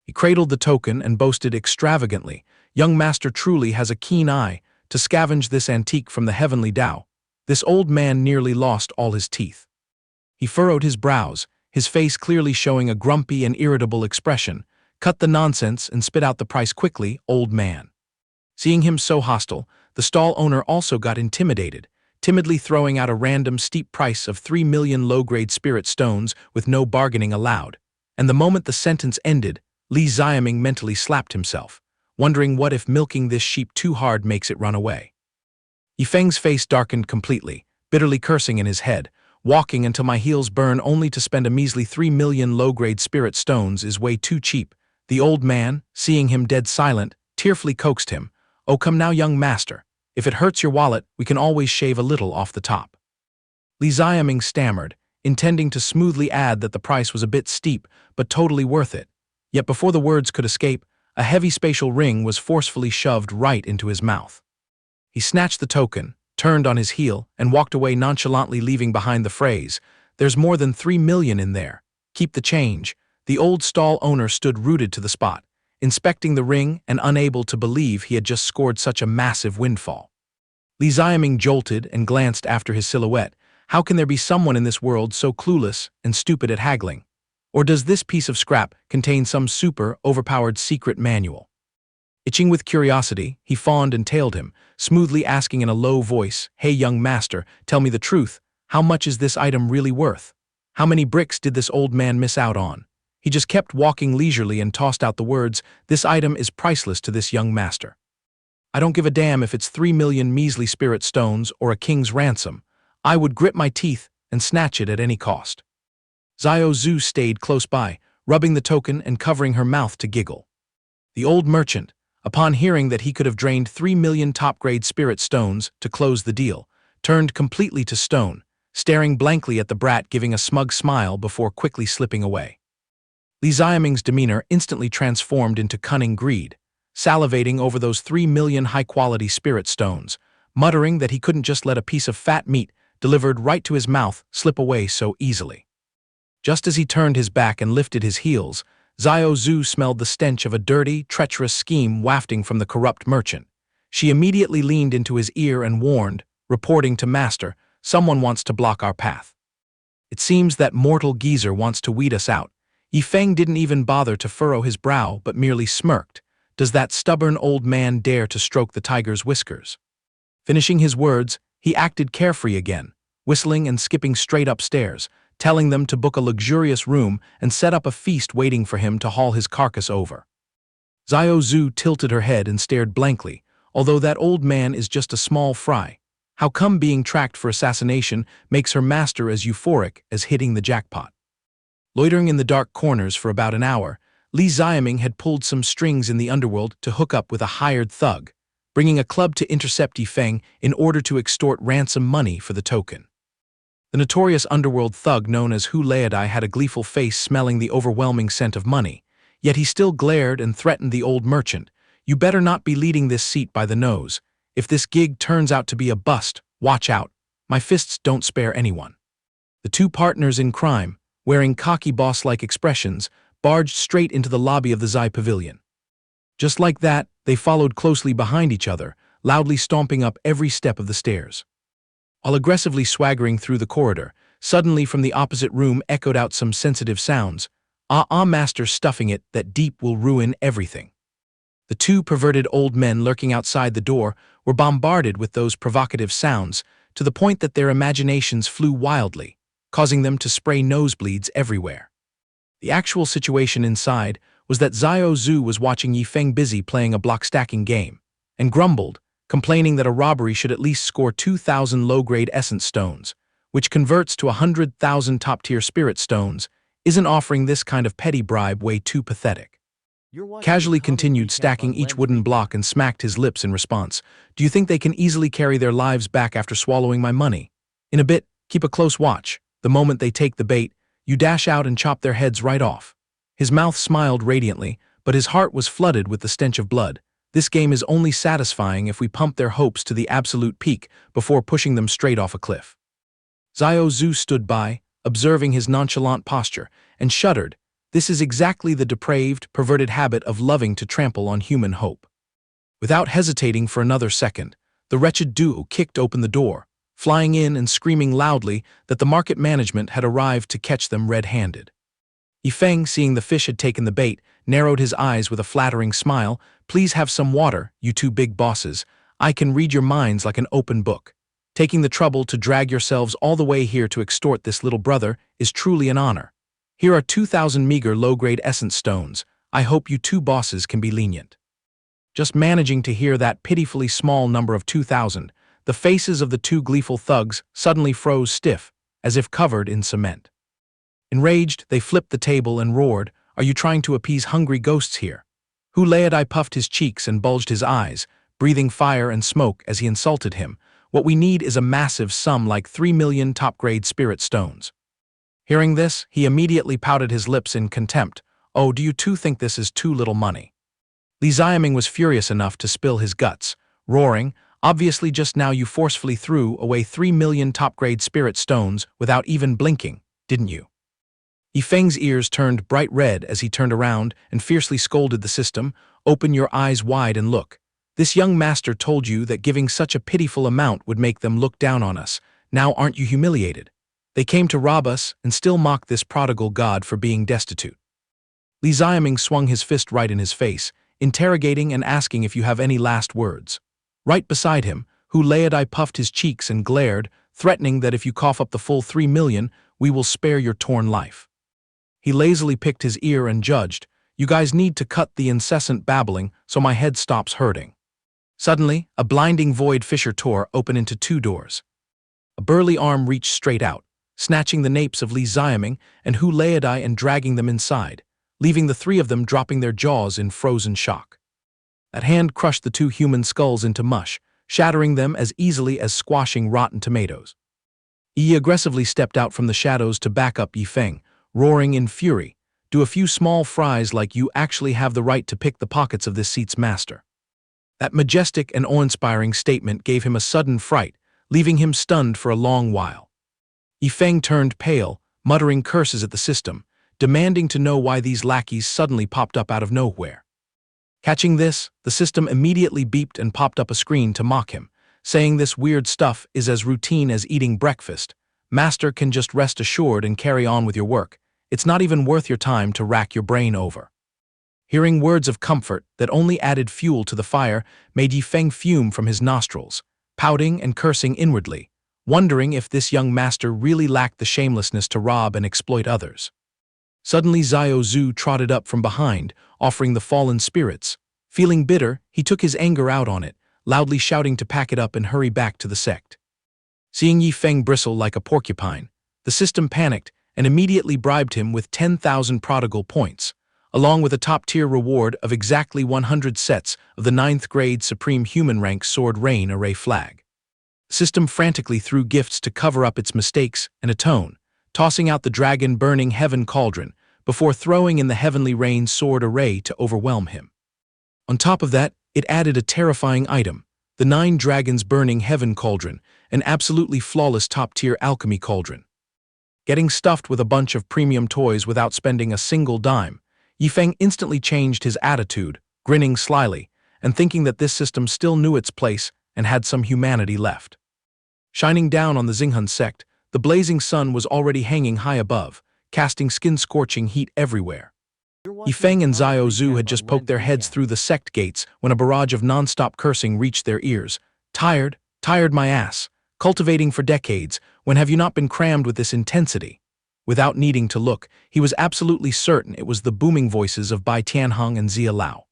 He cradled the token and boasted extravagantly, "Young master truly has a keen eye to scavenge this antique from the Heavenly Dao." This old man nearly lost all his teeth. He furrowed his brows, his face clearly showing a grumpy and irritable expression. "Cut the nonsense and spit out the price quickly, old man." Seeing him so hostile, the stall owner also got intimidated, timidly throwing out a random steep price of 3 million low-grade spirit stones with no bargaining allowed. And the moment the sentence ended, Li Xiaming mentally slapped himself, wondering what if milking this sheep too hard makes it run away. Yifeng's face darkened completely, bitterly cursing in his head. "Walking until my heels burn only to spend a measly 3 million low-grade spirit stones is way too cheap." The old man, seeing him dead silent, tearfully coaxed him. "Oh, come now, young master. If it hurts your wallet, we can always shave a little off the top." Li Xiaming stammered, intending to smoothly add that the price was a bit steep, but totally worth it. Yet before the words could escape, a heavy spatial ring was forcefully shoved right into his mouth. He snatched the token, turned on his heel, and walked away nonchalantly, leaving behind the phrase, "There's more than 3 million in there. Keep the change." The old stall owner stood rooted to the spot, inspecting the ring and unable to believe he had just scored such a massive windfall. Li Xiaming jolted and glanced after his silhouette. How can there be someone in this world so clueless and stupid at haggling? Or does this piece of scrap contain some super overpowered secret manual? Itching with curiosity, he fawned and tailed him, smoothly asking in a low voice, "Hey young master, tell me the truth. How much is this item really worth? How many bricks did this old man miss out on?" He just kept walking leisurely and tossed out the words, "This item is priceless to this young master. I don't give a damn if it's 3 million measly spirit stones or a king's ransom. I would grit my teeth and snatch it at any cost." Xiao Zhu stayed close by, rubbing the token and covering her mouth to giggle. The old merchant, upon hearing that he could have drained 3 million top-grade spirit stones to close the deal, turned completely to stone, staring blankly at the brat, giving a smug smile before quickly slipping away. Li Xiaming's demeanor instantly transformed into cunning greed, salivating over those 3 million high-quality spirit stones, muttering that he couldn't just let a piece of fat meat delivered right to his mouth slip away so easily. Just as he turned his back and lifted his heels, Xiao Zhu smelled the stench of a dirty, treacherous scheme wafting from the corrupt merchant. She immediately leaned into his ear and warned, reporting to Master, "Someone wants to block our path. It seems that mortal geezer wants to weed us out." Yifeng didn't even bother to furrow his brow but merely smirked. Does that stubborn old man dare to stroke the tiger's whiskers? Finishing his words, he acted carefree again, whistling and skipping straight upstairs, telling them to book a luxurious room and set up a feast waiting for him to haul his carcass over. Xiao Zhu tilted her head and stared blankly. Although that old man is just a small fry, how come being tracked for assassination makes her master as euphoric as hitting the jackpot? Loitering in the dark corners for about an hour, Li Xiaming had pulled some strings in the underworld to hook up with a hired thug, bringing a club to intercept Yifeng in order to extort ransom money for the token. The notorious underworld thug known as Hu Laodai had a gleeful face smelling the overwhelming scent of money, yet he still glared and threatened the old merchant. "You better not be leading this seat by the nose. If this gig turns out to be a bust, watch out. My fists don't spare anyone." The two partners in crime, wearing cocky boss-like expressions, barged straight into the lobby of the Zai Pavilion. Just like that, they followed closely behind each other, loudly stomping up every step of the stairs. While aggressively swaggering through the corridor, suddenly from the opposite room echoed out some sensitive sounds. Master, stuffing it, that deep will ruin everything." The two perverted old men lurking outside the door were bombarded with those provocative sounds, to the point that their imaginations flew wildly, causing them to spray nosebleeds everywhere. The actual situation inside was that Xiao Zhu was watching Yifeng busy playing a block-stacking game, and grumbled, complaining that a robbery should at least score 2,000 low-grade essence stones, which converts to 100,000 top-tier spirit stones, isn't offering this kind of petty bribe way too pathetic. Casually continued stacking each wooden block and smacked his lips in response. "Do you think they can easily carry their lives back after swallowing my money? In a bit, keep a close watch. The moment they take the bait, you dash out and chop their heads right off." His mouth smiled radiantly, but his heart was flooded with the stench of blood. This game is only satisfying if we pump their hopes to the absolute peak before pushing them straight off a cliff. Xiao Zhu stood by, observing his nonchalant posture, and shuddered. This is exactly the depraved, perverted habit of loving to trample on human hope. Without hesitating for another second, the wretched duo kicked open the door, flying in and screaming loudly that the market management had arrived to catch them red-handed. Yifeng, seeing the fish had taken the bait, narrowed his eyes with a flattering smile. "Please have some water, you two big bosses. I can read your minds like an open book. Taking the trouble to drag yourselves all the way here to extort this little brother is truly an honor. Here are 2,000 meager low-grade essence stones. I hope you two bosses can be lenient." Just managing to hear that pitifully small number of 2,000, the faces of the two gleeful thugs suddenly froze stiff, as if covered in cement. Enraged, they flipped the table and roared, "Are you trying to appease hungry ghosts here?" Hu Laodai puffed his cheeks and bulged his eyes, breathing fire and smoke as he insulted him. "What we need is a massive sum like 3 million top-grade spirit stones." Hearing this, he immediately pouted his lips in contempt. "Oh, do you two think this is too little money?" Li Xiaming was furious enough to spill his guts, roaring, "Obviously just now you forcefully threw away 3 million top-grade spirit stones without even blinking, didn't you?" Yifeng's ears turned bright red as he turned around and fiercely scolded the system. "Open your eyes wide and look. This young master told you that giving such a pitiful amount would make them look down on us. Now aren't you humiliated? They came to rob us and still mock this prodigal god for being destitute." Li Xiaming swung his fist right in his face, interrogating and asking if you have any last words. Right beside him, Hu Laodai puffed his cheeks and glared, threatening that if you cough up the full 3 million, we will spare your torn life. He lazily picked his ear and judged, "You guys need to cut the incessant babbling so my head stops hurting." Suddenly, a blinding void fissure tore open into 2 doors. A burly arm reached straight out, snatching the napes of Li Xiaming and Hu Laodai and dragging them inside, leaving the 3 of them dropping their jaws in frozen shock. That hand crushed the 2 human skulls into mush, shattering them as easily as squashing rotten tomatoes. Yi aggressively stepped out from the shadows to back up Yifeng, roaring in fury, "Do a few small fries like you actually have the right to pick the pockets of this seat's master." That majestic and awe-inspiring statement gave him a sudden fright, leaving him stunned for a long while. Yifeng turned pale, muttering curses at the system, demanding to know why these lackeys suddenly popped up out of nowhere. Catching this, the system immediately beeped and popped up a screen to mock him, saying this weird stuff is as routine as eating breakfast. Master can just rest assured and carry on with your work. It's not even worth your time to rack your brain over. Hearing words of comfort that only added fuel to the fire made Yifeng fume from his nostrils, pouting and cursing inwardly, wondering if this young master really lacked the shamelessness to rob and exploit others. Suddenly Xiao Zhu trotted up from behind, offering the fallen spirits. Feeling bitter, he took his anger out on it, loudly shouting to pack it up and hurry back to the sect. Seeing Yifeng bristle like a porcupine, the system panicked and immediately bribed him with 10,000 prodigal points, along with a top-tier reward of exactly 100 sets of the 9th grade Supreme Human Rank Sword Rain Array flag. system frantically threw gifts to cover up its mistakes and atone, tossing out the dragon-burning heaven cauldron before throwing in the heavenly rain sword array to overwhelm him. On top of that, it added a terrifying item, the 9 dragons burning heaven cauldron, an absolutely flawless top-tier alchemy cauldron. Getting stuffed with a bunch of premium toys without spending a single dime, Yifeng instantly changed his attitude, grinning slyly, and thinking that this system still knew its place and had some humanity left. Shining down on the Xinghun sect, the blazing sun was already hanging high above, casting skin-scorching heat everywhere. Yifeng and Xiao Zhu had just poked their heads through the sect gates when a barrage of non-stop cursing reached their ears. Tired my ass. Cultivating for decades, when have you not been crammed with this intensity? Without needing to look, he was absolutely certain it was the booming voices of Bai Tianheng and Zia Lao.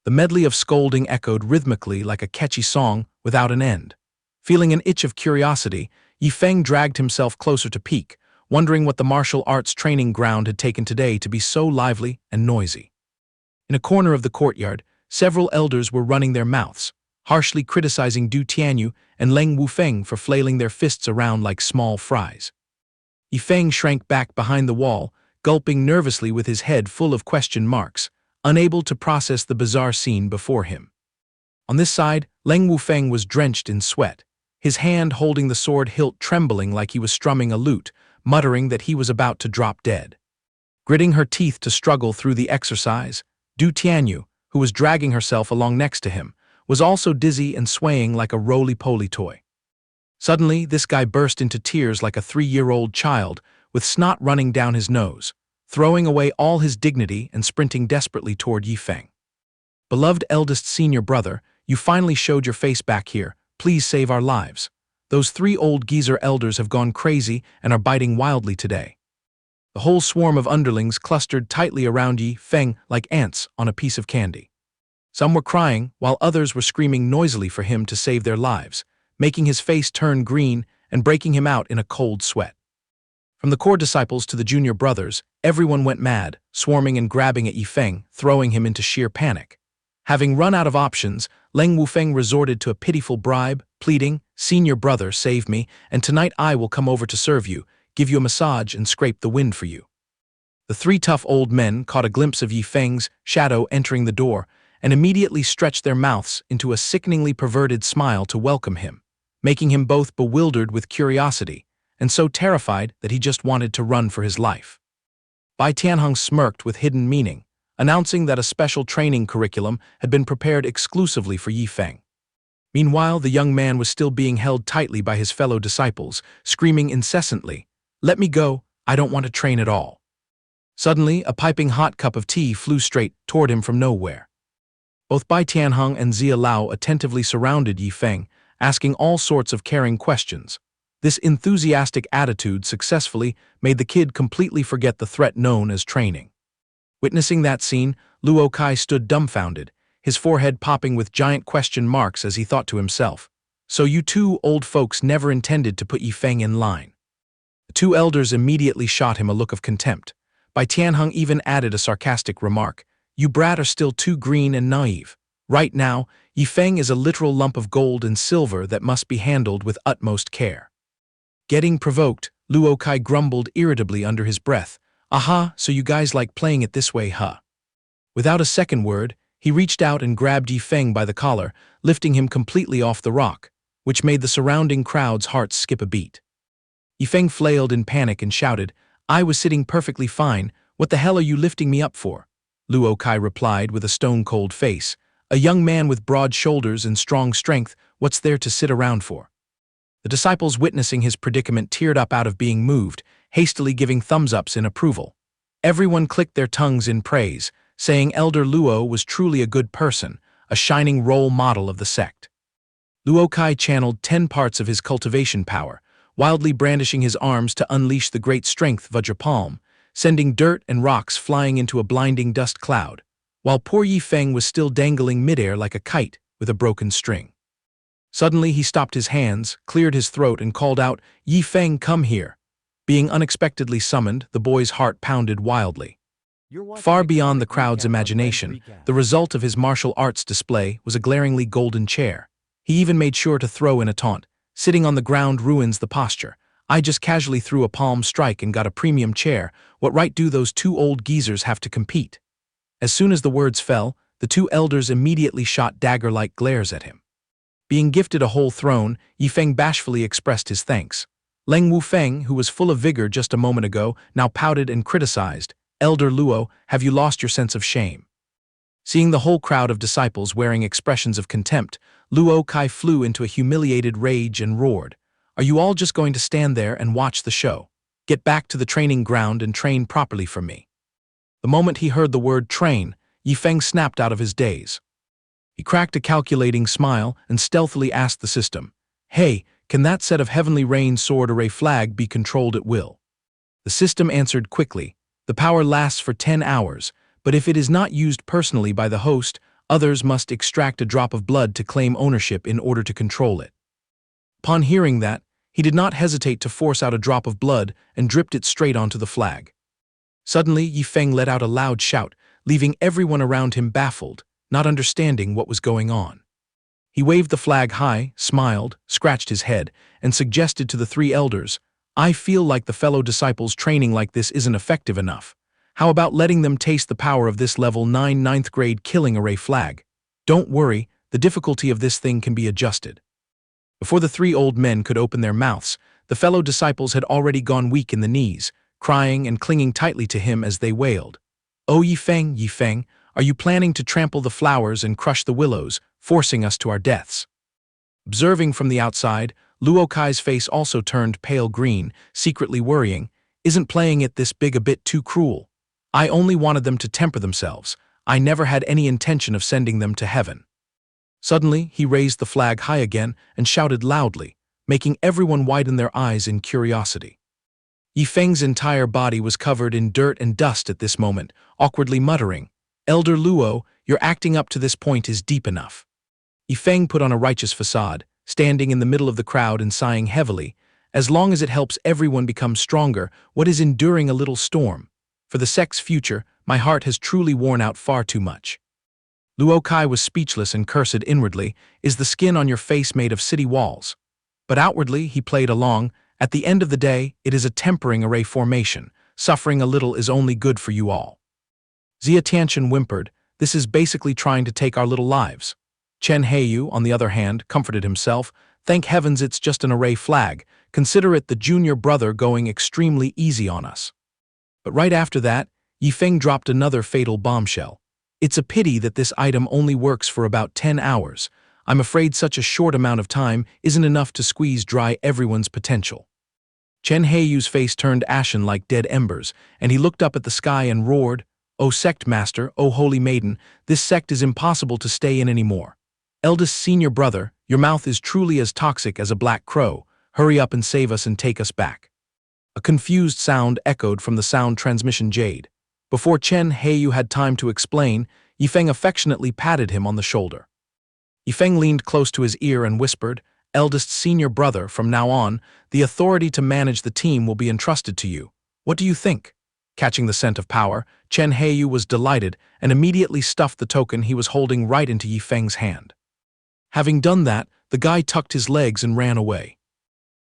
The medley of scolding echoed rhythmically like a catchy song without an end. Feeling an itch of curiosity, Yifeng dragged himself closer to peek, wondering what the martial arts training ground had taken today to be so lively and noisy. In a corner of the courtyard, several elders were running their mouths, harshly criticizing Du Tianyu and Leng Wufeng for flailing their fists around like small fries. Yifeng shrank back behind the wall, gulping nervously with his head full of question marks, unable to process the bizarre scene before him. On this side, Leng Wufeng was drenched in sweat, his hand holding the sword hilt trembling like he was strumming a lute, muttering that he was about to drop dead. Gritting her teeth to struggle through the exercise, Du Tianyu, who was dragging herself along next to him, was also dizzy and swaying like a roly-poly toy. Suddenly, this guy burst into tears like a 3-year-old child, with snot running down his nose, throwing away all his dignity and sprinting desperately toward Yifeng. "Beloved eldest senior brother, you finally showed your face back here. Please save our lives. Those 3 old geezer elders have gone crazy and are biting wildly today." The whole swarm of underlings clustered tightly around Yifeng like ants on a piece of candy. Some were crying, while others were screaming noisily for him to save their lives, making his face turn green and breaking him out in a cold sweat. From the core disciples to the junior brothers, everyone went mad, swarming and grabbing at Yifeng, throwing him into sheer panic. Having run out of options, Leng Wufeng resorted to a pitiful bribe, pleading, "Senior brother, save me, and tonight I will come over to serve you, give you a massage and scrape the wind for you." The 3 tough old men caught a glimpse of Yifeng's shadow entering the door and immediately stretched their mouths into a sickeningly perverted smile to welcome him, making him both bewildered with curiosity and so terrified that he just wanted to run for his life. Bai Tianheng smirked with hidden meaning, announcing that a special training curriculum had been prepared exclusively for Yifeng. Meanwhile, the young man was still being held tightly by his fellow disciples, screaming incessantly, "Let me go, I don't want to train at all." Suddenly, a piping hot cup of tea flew straight toward him from nowhere. Both Bai Tianheng and Zia Lao attentively surrounded Yifeng, asking all sorts of caring questions. This enthusiastic attitude successfully made the kid completely forget the threat known as training. Witnessing that scene, Luo Kai stood dumbfounded, his forehead popping with giant question marks as he thought to himself, "So you 2 old folks never intended to put Yifeng in line." The 2 elders immediately shot him a look of contempt. Bai Tianheng even added a sarcastic remark, "You brat are still too green and naive. Right now, Yifeng is a literal lump of gold and silver that must be handled with utmost care." Getting provoked, Luo Kai grumbled irritably under his breath, "Aha, so you guys like playing it this way, huh?" Without a second word, he reached out and grabbed Yifeng by the collar, lifting him completely off the rock, which made the surrounding crowd's hearts skip a beat. Yifeng flailed in panic and shouted, "I was sitting perfectly fine, what the hell are you lifting me up for?" Luo Kai replied with a stone-cold face, "A young man with broad shoulders and strong strength, what's there to sit around for?" The disciples witnessing his predicament teared up out of being moved, hastily giving thumbs-ups in approval. Everyone clicked their tongues in praise, saying Elder Luo was truly a good person, a shining role model of the sect. Luo Kai channeled 10 parts of his cultivation power, wildly brandishing his arms to unleash the great strength Vajrapalm, sending dirt and rocks flying into a blinding dust cloud, while poor Yifeng was still dangling midair like a kite with a broken string. Suddenly he stopped his hands, cleared his throat, and called out, "Yifeng, come here." Being unexpectedly summoned, the boy's heart pounded wildly. Far beyond the crowd's imagination, the result of his martial arts display was a glaringly golden chair. He even made sure to throw in a taunt, Sitting on the ground ruins the posture. I just casually threw a palm strike and got a premium chair. What right do those two old geezers have to compete? As soon as the words fell, the two elders immediately shot dagger-like glares at him. Being gifted a whole throne, Yifeng bashfully expressed his thanks. Leng Wufeng, who was full of vigor just a moment ago, now pouted and criticized. Elder Luo, have you lost your sense of shame? Seeing the whole crowd of disciples wearing expressions of contempt, Luo Kai flew into a humiliated rage and roared. Are you all just going to stand there and watch the show? Get back to the training ground and train properly for me. The moment he heard the word train, Yifeng snapped out of his daze. He cracked a calculating smile and stealthily asked the system, Hey, can that set of heavenly rain sword array flag be controlled at will? The system answered quickly, the power lasts for 10 hours, but if it is not used personally by the host, others must extract a drop of blood to claim ownership in order to control it. Upon hearing that, he did not hesitate to force out a drop of blood and dripped it straight onto the flag. Suddenly, Yifeng let out a loud shout, leaving everyone around him baffled, not understanding what was going on. He waved the flag high, smiled, scratched his head, and suggested to the three elders, I feel like the fellow disciples training like this isn't effective enough. How about letting them taste the power of this level 9 ninth grade killing array flag? Don't worry, the difficulty of this thing can be adjusted. Before the three old men could open their mouths, the fellow disciples had already gone weak in the knees, crying and clinging tightly to him as they wailed. Oh Yifeng, Yifeng, are you planning to trample the flowers and crush the willows, forcing us to our deaths? Observing from the outside, Luo Kai's face also turned pale green, secretly worrying, isn't playing it this big a bit too cruel? I only wanted them to temper themselves. I never had any intention of sending them to heaven. Suddenly, he raised the flag high again and shouted loudly, making everyone widen their eyes in curiosity. Yifeng's entire body was covered in dirt and dust at this moment, awkwardly muttering, Elder Luo, your acting up to this point is deep enough. Yifeng put on a righteous facade, standing in the middle of the crowd and sighing heavily, as long as it helps everyone become stronger, what is enduring a little storm? For the sect's future, my heart has truly worn out far too much. Luo Kai was speechless and cursed inwardly, is the skin on your face made of city walls? But outwardly, he played along, at the end of the day, it is a tempering array formation, suffering a little is only good for you all. Xia Tianchen whimpered, this is basically trying to take our little lives. Chen Heiyu, on the other hand, comforted himself, thank heavens it's just an array flag, consider it the junior brother going extremely easy on us. But right after that, Yifeng dropped another fatal bombshell. It's a pity that this item only works for about 10 hours. I'm afraid such a short amount of time isn't enough to squeeze dry everyone's potential. Chen Heiyu's face turned ashen like dead embers, and he looked up at the sky and roared, O sect master, O holy maiden, this sect is impossible to stay in anymore. Eldest senior brother, your mouth is truly as toxic as a black crow. Hurry up and save us and take us back. A confused sound echoed from the sound transmission jade. Before Chen Heiyu had time to explain, Yifeng affectionately patted him on the shoulder. Yifeng leaned close to his ear and whispered, Eldest senior brother, from now on, the authority to manage the team will be entrusted to you. What do you think? Catching the scent of power, Chen Heiyu was delighted and immediately stuffed the token he was holding right into Yifeng's hand. Having done that, the guy tucked his legs and ran away.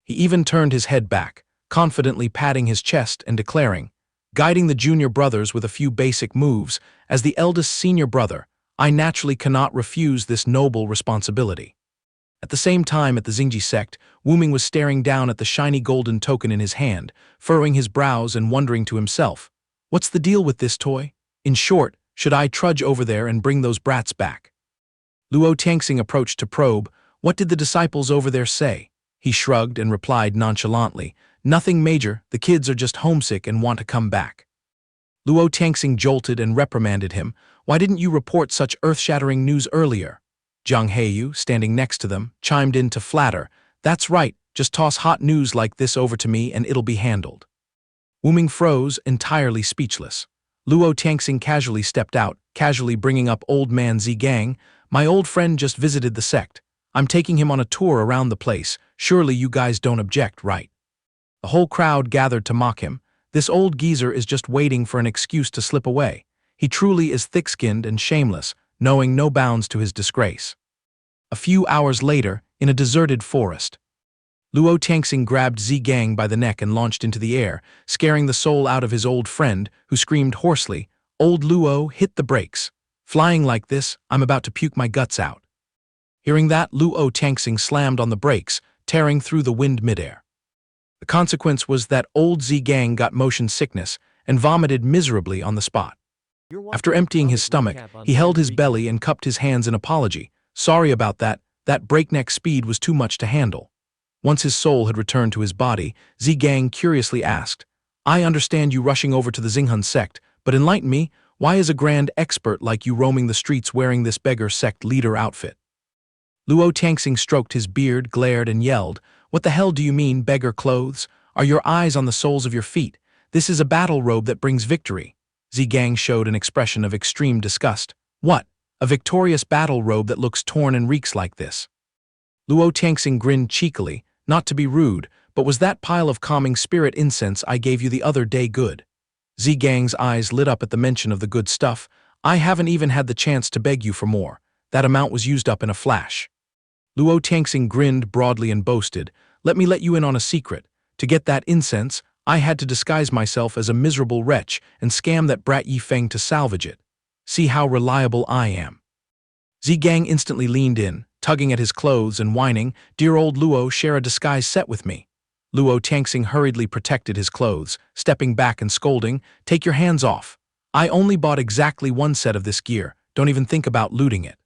He even turned his head back, confidently patting his chest and declaring, guiding the junior brothers with a few basic moves, as the eldest senior brother, I naturally cannot refuse this noble responsibility. At the same time at the Xingji sect, Wuming was staring down at the shiny golden token in his hand, furrowing his brows and wondering to himself, what's the deal with this toy? In short, should I trudge over there and bring those brats back? Luo Tianxing approached to probe, what did the disciples over there say? He shrugged and replied nonchalantly, nothing major, the kids are just homesick and want to come back. Luo Tianxing jolted and reprimanded him, why didn't you report such earth-shattering news earlier? Zhang Heiyu, standing next to them, chimed in to flatter, that's right, just toss hot news like this over to me and it'll be handled. Wuming froze, entirely speechless. Luo Tianxing casually stepped out, casually bringing up old man Zigang, my old friend just visited the sect. I'm taking him on a tour around the place, surely you guys don't object, right? The whole crowd gathered to mock him. This old geezer is just waiting for an excuse to slip away. He truly is thick-skinned and shameless, knowing no bounds to his disgrace. A few hours later, in a deserted forest, Luo Tangxing grabbed Zi Gang by the neck and launched into the air, scaring the soul out of his old friend, who screamed hoarsely, "Old Luo, hit the brakes. Flying like this, I'm about to puke my guts out." Hearing that, Luo Tangxing slammed on the brakes, tearing through the wind midair. The consequence was that old Zi Gang got motion sickness and vomited miserably on the spot. After emptying his stomach, he held his belly and cupped his hands in apology. "Sorry about that, that breakneck speed was too much to handle." Once his soul had returned to his body, Zi Gang curiously asked, "I understand you rushing over to the Xinghun sect, but enlighten me, why is a grand expert like you roaming the streets wearing this beggar sect leader outfit?" Luo Tangxing stroked his beard, glared, and yelled, "What the hell do you mean, beggar clothes? Are your eyes on the soles of your feet? This is a battle robe that brings victory." Zi Gang showed an expression of extreme disgust. "What? A victorious battle robe that looks torn and reeks like this?" Luo Tangxing grinned cheekily, "Not to be rude, but was that pile of calming spirit incense I gave you the other day good?" Zi Gang's eyes lit up at the mention of the good stuff. "I haven't even had the chance to beg you for more. That amount was used up in a flash." Luo Tangxing grinned broadly and boasted, "Let me let you in on a secret. To get that incense, I had to disguise myself as a miserable wretch and scam that brat Yi Feng to salvage it. See how reliable I am." Zi Gang instantly leaned in, tugging at his clothes and whining, "Dear old Luo, share a disguise set with me." Luo Tangxing hurriedly protected his clothes, stepping back and scolding, "Take your hands off. I only bought exactly one set of this gear, don't even think about looting it."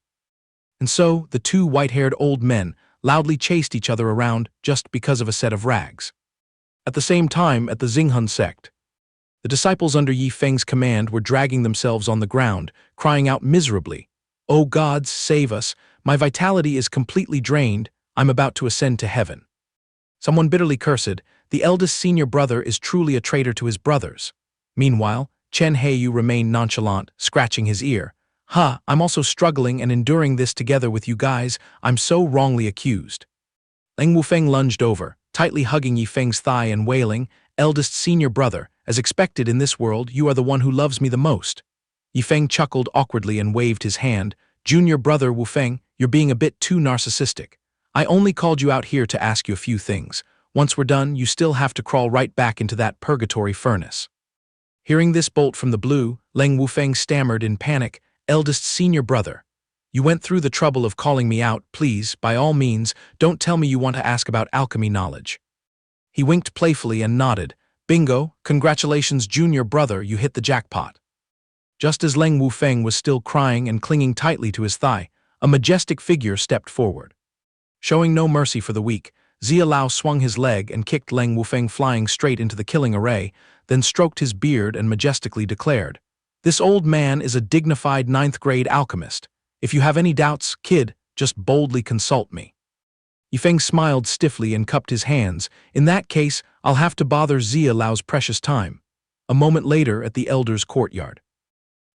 And so, the two white-haired old men loudly chased each other around just because of a set of rags. At the same time, at the Xinghun sect, the disciples under Yi Feng's command were dragging themselves on the ground, crying out miserably, "Oh gods, save us, my vitality is completely drained, I'm about to ascend to heaven." Someone bitterly cursed, "The eldest senior brother is truly a traitor to his brothers." Meanwhile, Chen Heiyu remained nonchalant, scratching his ear. I'm also struggling and enduring this together with you guys, I'm so wrongly accused." Leng Wufeng lunged over, tightly hugging Yi Feng's thigh and wailing, "Eldest senior brother, as expected in this world, you are the one who loves me the most." Yi Feng chuckled awkwardly and waved his hand. "Junior brother Wufeng, you're being a bit too narcissistic. I only called you out here to ask you a few things. Once we're done, you still have to crawl right back into that purgatory furnace." Hearing this bolt from the blue, Leng Wufeng stammered in panic, "Eldest senior brother, you went through the trouble of calling me out, please, by all means, don't tell me you want to ask about alchemy knowledge." He winked playfully and nodded. "Bingo, congratulations junior brother, you hit the jackpot." Just as Leng Wufeng was still crying and clinging tightly to his thigh, a majestic figure stepped forward. Showing no mercy for the weak, Zia Lao swung his leg and kicked Leng Wufeng flying straight into the killing array, then stroked his beard and majestically declared, "This old man is a dignified 9th-grade alchemist. If you have any doubts, kid, just boldly consult me." Yifeng smiled stiffly and cupped his hands. "In that case, I'll have to bother Zia Lao's precious time." A moment later at the elder's courtyard,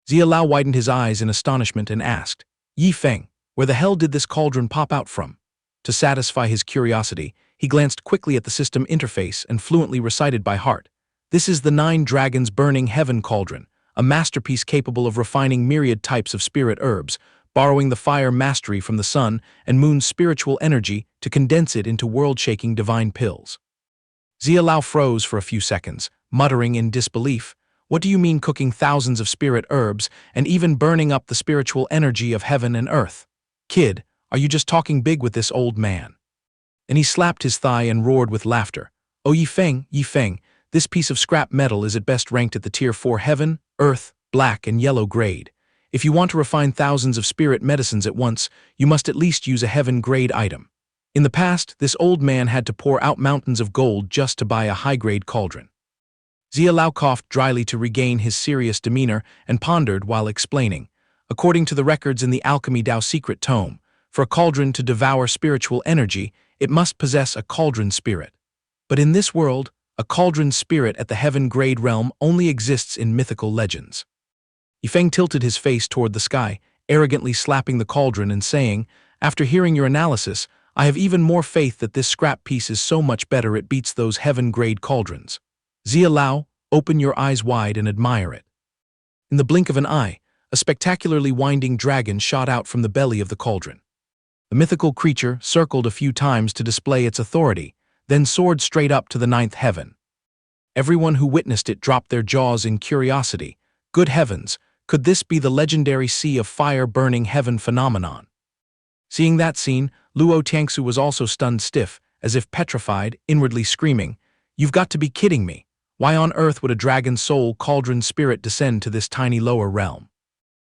Zia Lao widened his eyes in astonishment and asked, "Yi Feng, where the hell did this cauldron pop out from?" To satisfy his curiosity, he glanced quickly at the system interface and fluently recited by heart, "This is the 9 Dragons Burning Heaven Cauldron, a masterpiece capable of refining myriad types of spirit herbs, borrowing the fire mastery from the sun and moon's spiritual energy to condense it into world-shaking divine pills." Zia Lao froze for a few seconds, muttering in disbelief, "What do you mean cooking thousands of spirit herbs and even burning up the spiritual energy of heaven and earth? Kid, are you just talking big with this old man?" And he slapped his thigh and roared with laughter. "Oh Yi Feng, this piece of scrap metal is at best ranked at the tier 4 heaven, earth, black, and yellow grade. If you want to refine thousands of spirit medicines at once, you must at least use a heaven-grade item. In the past, this old man had to pour out mountains of gold just to buy a high-grade cauldron." Zia Lao coughed dryly to regain his serious demeanor and pondered while explaining, "According to the records in the Alchemy Dao secret tome, for a cauldron to devour spiritual energy, it must possess a cauldron spirit. But in this world, a cauldron spirit at the heaven-grade realm only exists in mythical legends." Yifeng tilted his face toward the sky, arrogantly slapping the cauldron and saying, "After hearing your analysis, I have even more faith that this scrap piece is so much better it beats those heaven-grade cauldrons. Zia Lao, open your eyes wide and admire it." In the blink of an eye, a spectacularly winding dragon shot out from the belly of the cauldron. The mythical creature circled a few times to display its authority, then soared straight up to the ninth heaven. Everyone who witnessed it dropped their jaws in curiosity. Good heavens, could this be the legendary sea of fire burning heaven phenomenon? Seeing that scene, Luo Tiangsu was also stunned stiff, as if petrified, inwardly screaming, "You've got to be kidding me! Why on earth would a dragon soul cauldron spirit descend to this tiny lower realm?"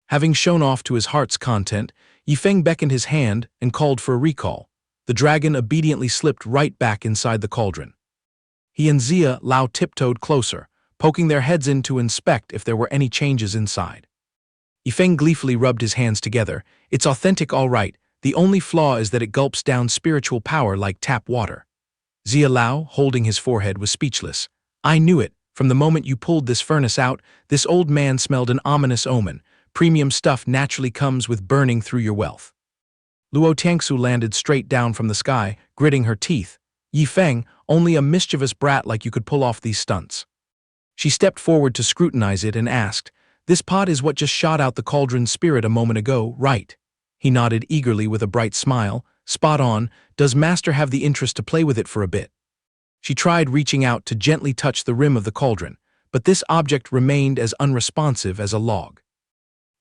Having shown off to his heart's content, Yifeng beckoned his hand and called for a recall. The dragon obediently slipped right back inside the cauldron. He and Zia Lao tiptoed closer, poking their heads in to inspect if there were any changes inside. Yifeng gleefully rubbed his hands together. "It's authentic all right. The only flaw is that it gulps down spiritual power like tap water." Zia Lao, holding his forehead, was speechless. "I knew it. From the moment you pulled this furnace out, this old man smelled an ominous omen. Premium stuff naturally comes with burning through your wealth." Luo Tiangsu landed straight down from the sky, gritting her teeth. "Yifeng, only a mischievous brat like you could pull off these stunts." She stepped forward to scrutinize it and asked, "This pot is what just shot out the cauldron spirit a moment ago, right?" He nodded eagerly with a bright smile. "Spot on. Does Master have the interest to play with it for a bit?" She tried reaching out to gently touch the rim of the cauldron, but this object remained as unresponsive as a log.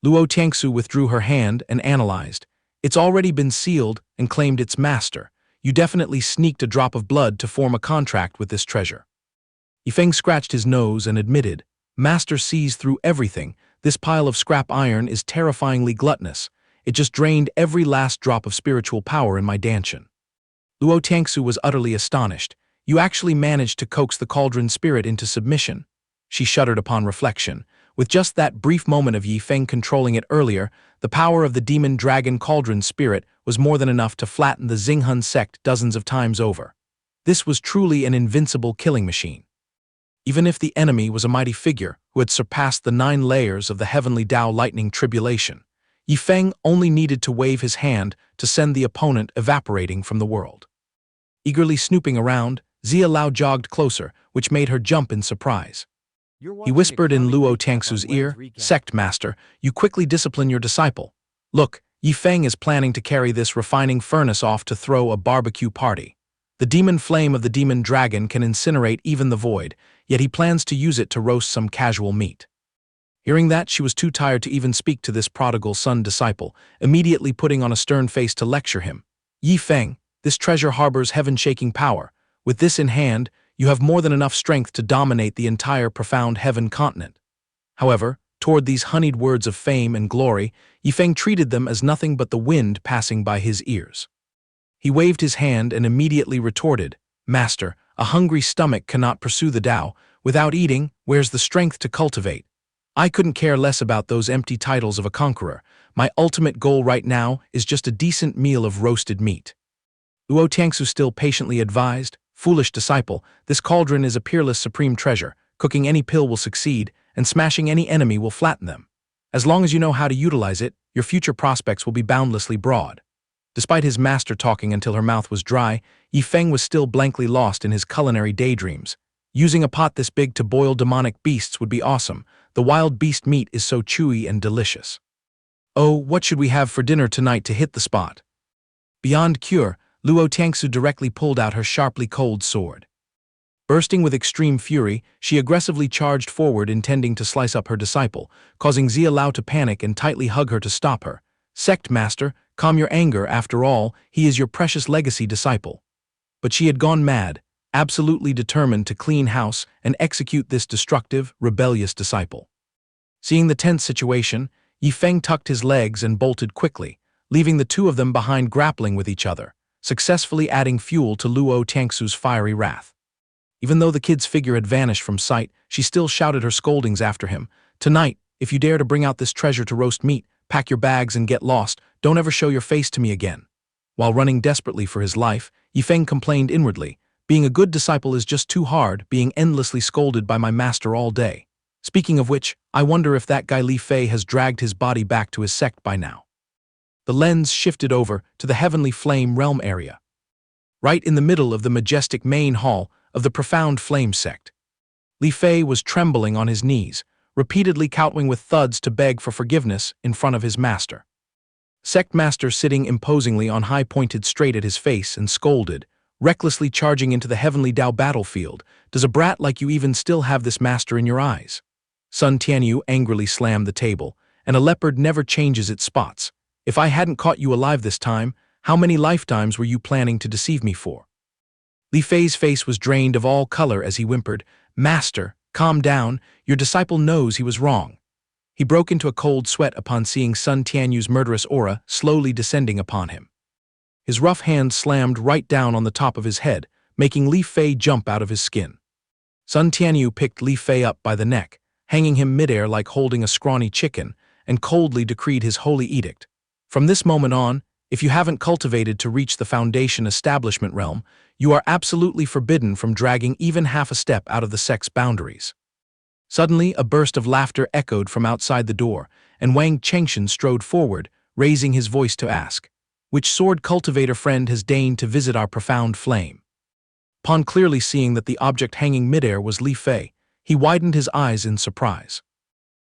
Luo Tiangsu withdrew her hand and analyzed. "It's already been sealed and claimed its master. You definitely sneaked a drop of blood to form a contract with this treasure." Yifeng scratched his nose and admitted, "Master sees through everything. This pile of scrap iron is terrifyingly gluttonous. It just drained every last drop of spiritual power in my dantian." Luo Tiangsu was utterly astonished. "You actually managed to coax the cauldron spirit into submission." She shuddered upon reflection. With just that brief moment of Yifeng controlling it earlier, the power of the demon dragon cauldron spirit was more than enough to flatten the Xinghun sect dozens of times over. This was truly an invincible killing machine. Even if the enemy was a mighty figure who had surpassed the 9 layers of the heavenly Tao lightning tribulation, Yifeng only needed to wave his hand to send the opponent evaporating from the world. Eagerly snooping around, Zia Lao jogged closer, which made her jump in surprise. He whispered in Luo Tiangsu's ear, "Sect Master, you quickly discipline your disciple. Look, Yifeng is planning to carry this refining furnace off to throw a barbecue party. The demon flame of the demon dragon can incinerate even the void, yet he plans to use it to roast some casual meat." Hearing that, she was too tired to even speak to this prodigal son disciple, immediately putting on a stern face to lecture him. "Yifeng, this treasure harbors heaven-shaking power. With this in hand, you have more than enough strength to dominate the entire profound heaven continent." However, toward these honeyed words of fame and glory, Yifeng treated them as nothing but the wind passing by his ears. He waved his hand and immediately retorted, "Master, a hungry stomach cannot pursue the Tao. Without eating, where's the strength to cultivate? I couldn't care less about those empty titles of a conqueror. My ultimate goal right now is just a decent meal of roasted meat." Luo Tiangsu still patiently advised, "Foolish disciple, this cauldron is a peerless supreme treasure. Cooking any pill will succeed, and smashing any enemy will flatten them. As long as you know how to utilize it, your future prospects will be boundlessly broad." Despite his master talking until her mouth was dry, Yifeng was still blankly lost in his culinary daydreams. Using a pot this big to boil demonic beasts would be awesome. The wild beast meat is so chewy and delicious. "Oh, what should we have for dinner tonight to hit the spot?" Beyond cure, Luo Tiangsu directly pulled out her sharply cold sword. Bursting with extreme fury, she aggressively charged forward, intending to slice up her disciple, causing Zia Lao to panic and tightly hug her to stop her. "Sect Master, calm your anger. After all, he is your precious legacy disciple." But she had gone mad, absolutely determined to clean house and execute this destructive, rebellious disciple. Seeing the tense situation, Yifeng tucked his legs and bolted quickly, leaving the two of them behind grappling with each other, successfully adding fuel to Luo Tiangsu's fiery wrath. Even though the kid's figure had vanished from sight, she still shouted her scoldings after him. "Tonight, if you dare to bring out this treasure to roast meat, pack your bags and get lost. Don't ever show your face to me again." While running desperately for his life, Yifeng complained inwardly, "Being a good disciple is just too hard, being endlessly scolded by my master all day. Speaking of which, I wonder if that guy Li Fei has dragged his body back to his sect by now." The lens shifted over to the heavenly flame realm area. Right in the middle of the majestic main hall of the profound flame sect, Li Fei was trembling on his knees, repeatedly kowtowing with thuds to beg for forgiveness in front of his master. Sect master sitting imposingly on high pointed straight at his face and scolded, recklessly charging into the heavenly Dao battlefield. Does a brat like you even still have this master in your eyes? Sun Tianyu angrily slammed the table, and a leopard never changes its spots. If I hadn't caught you alive this time, how many lifetimes were you planning to deceive me for? Li Fei's face was drained of all color as he whimpered, Master, calm down, your disciple knows he was wrong. He broke into a cold sweat upon seeing Sun Tianyu's murderous aura slowly descending upon him. His rough hand slammed right down on the top of his head, making Li Fei jump out of his skin. Sun Tianyu picked Li Fei up by the neck, hanging him midair like holding a scrawny chicken, and coldly decreed his holy edict. From this moment on, if you haven't cultivated to reach the Foundation establishment realm, you are absolutely forbidden from dragging even half a step out of the sect's boundaries. Suddenly, a burst of laughter echoed from outside the door, and Wang Chengxian strode forward, raising his voice to ask, which sword cultivator friend has deigned to visit our profound flame? Upon clearly seeing that the object hanging midair was Li Fei, he widened his eyes in surprise.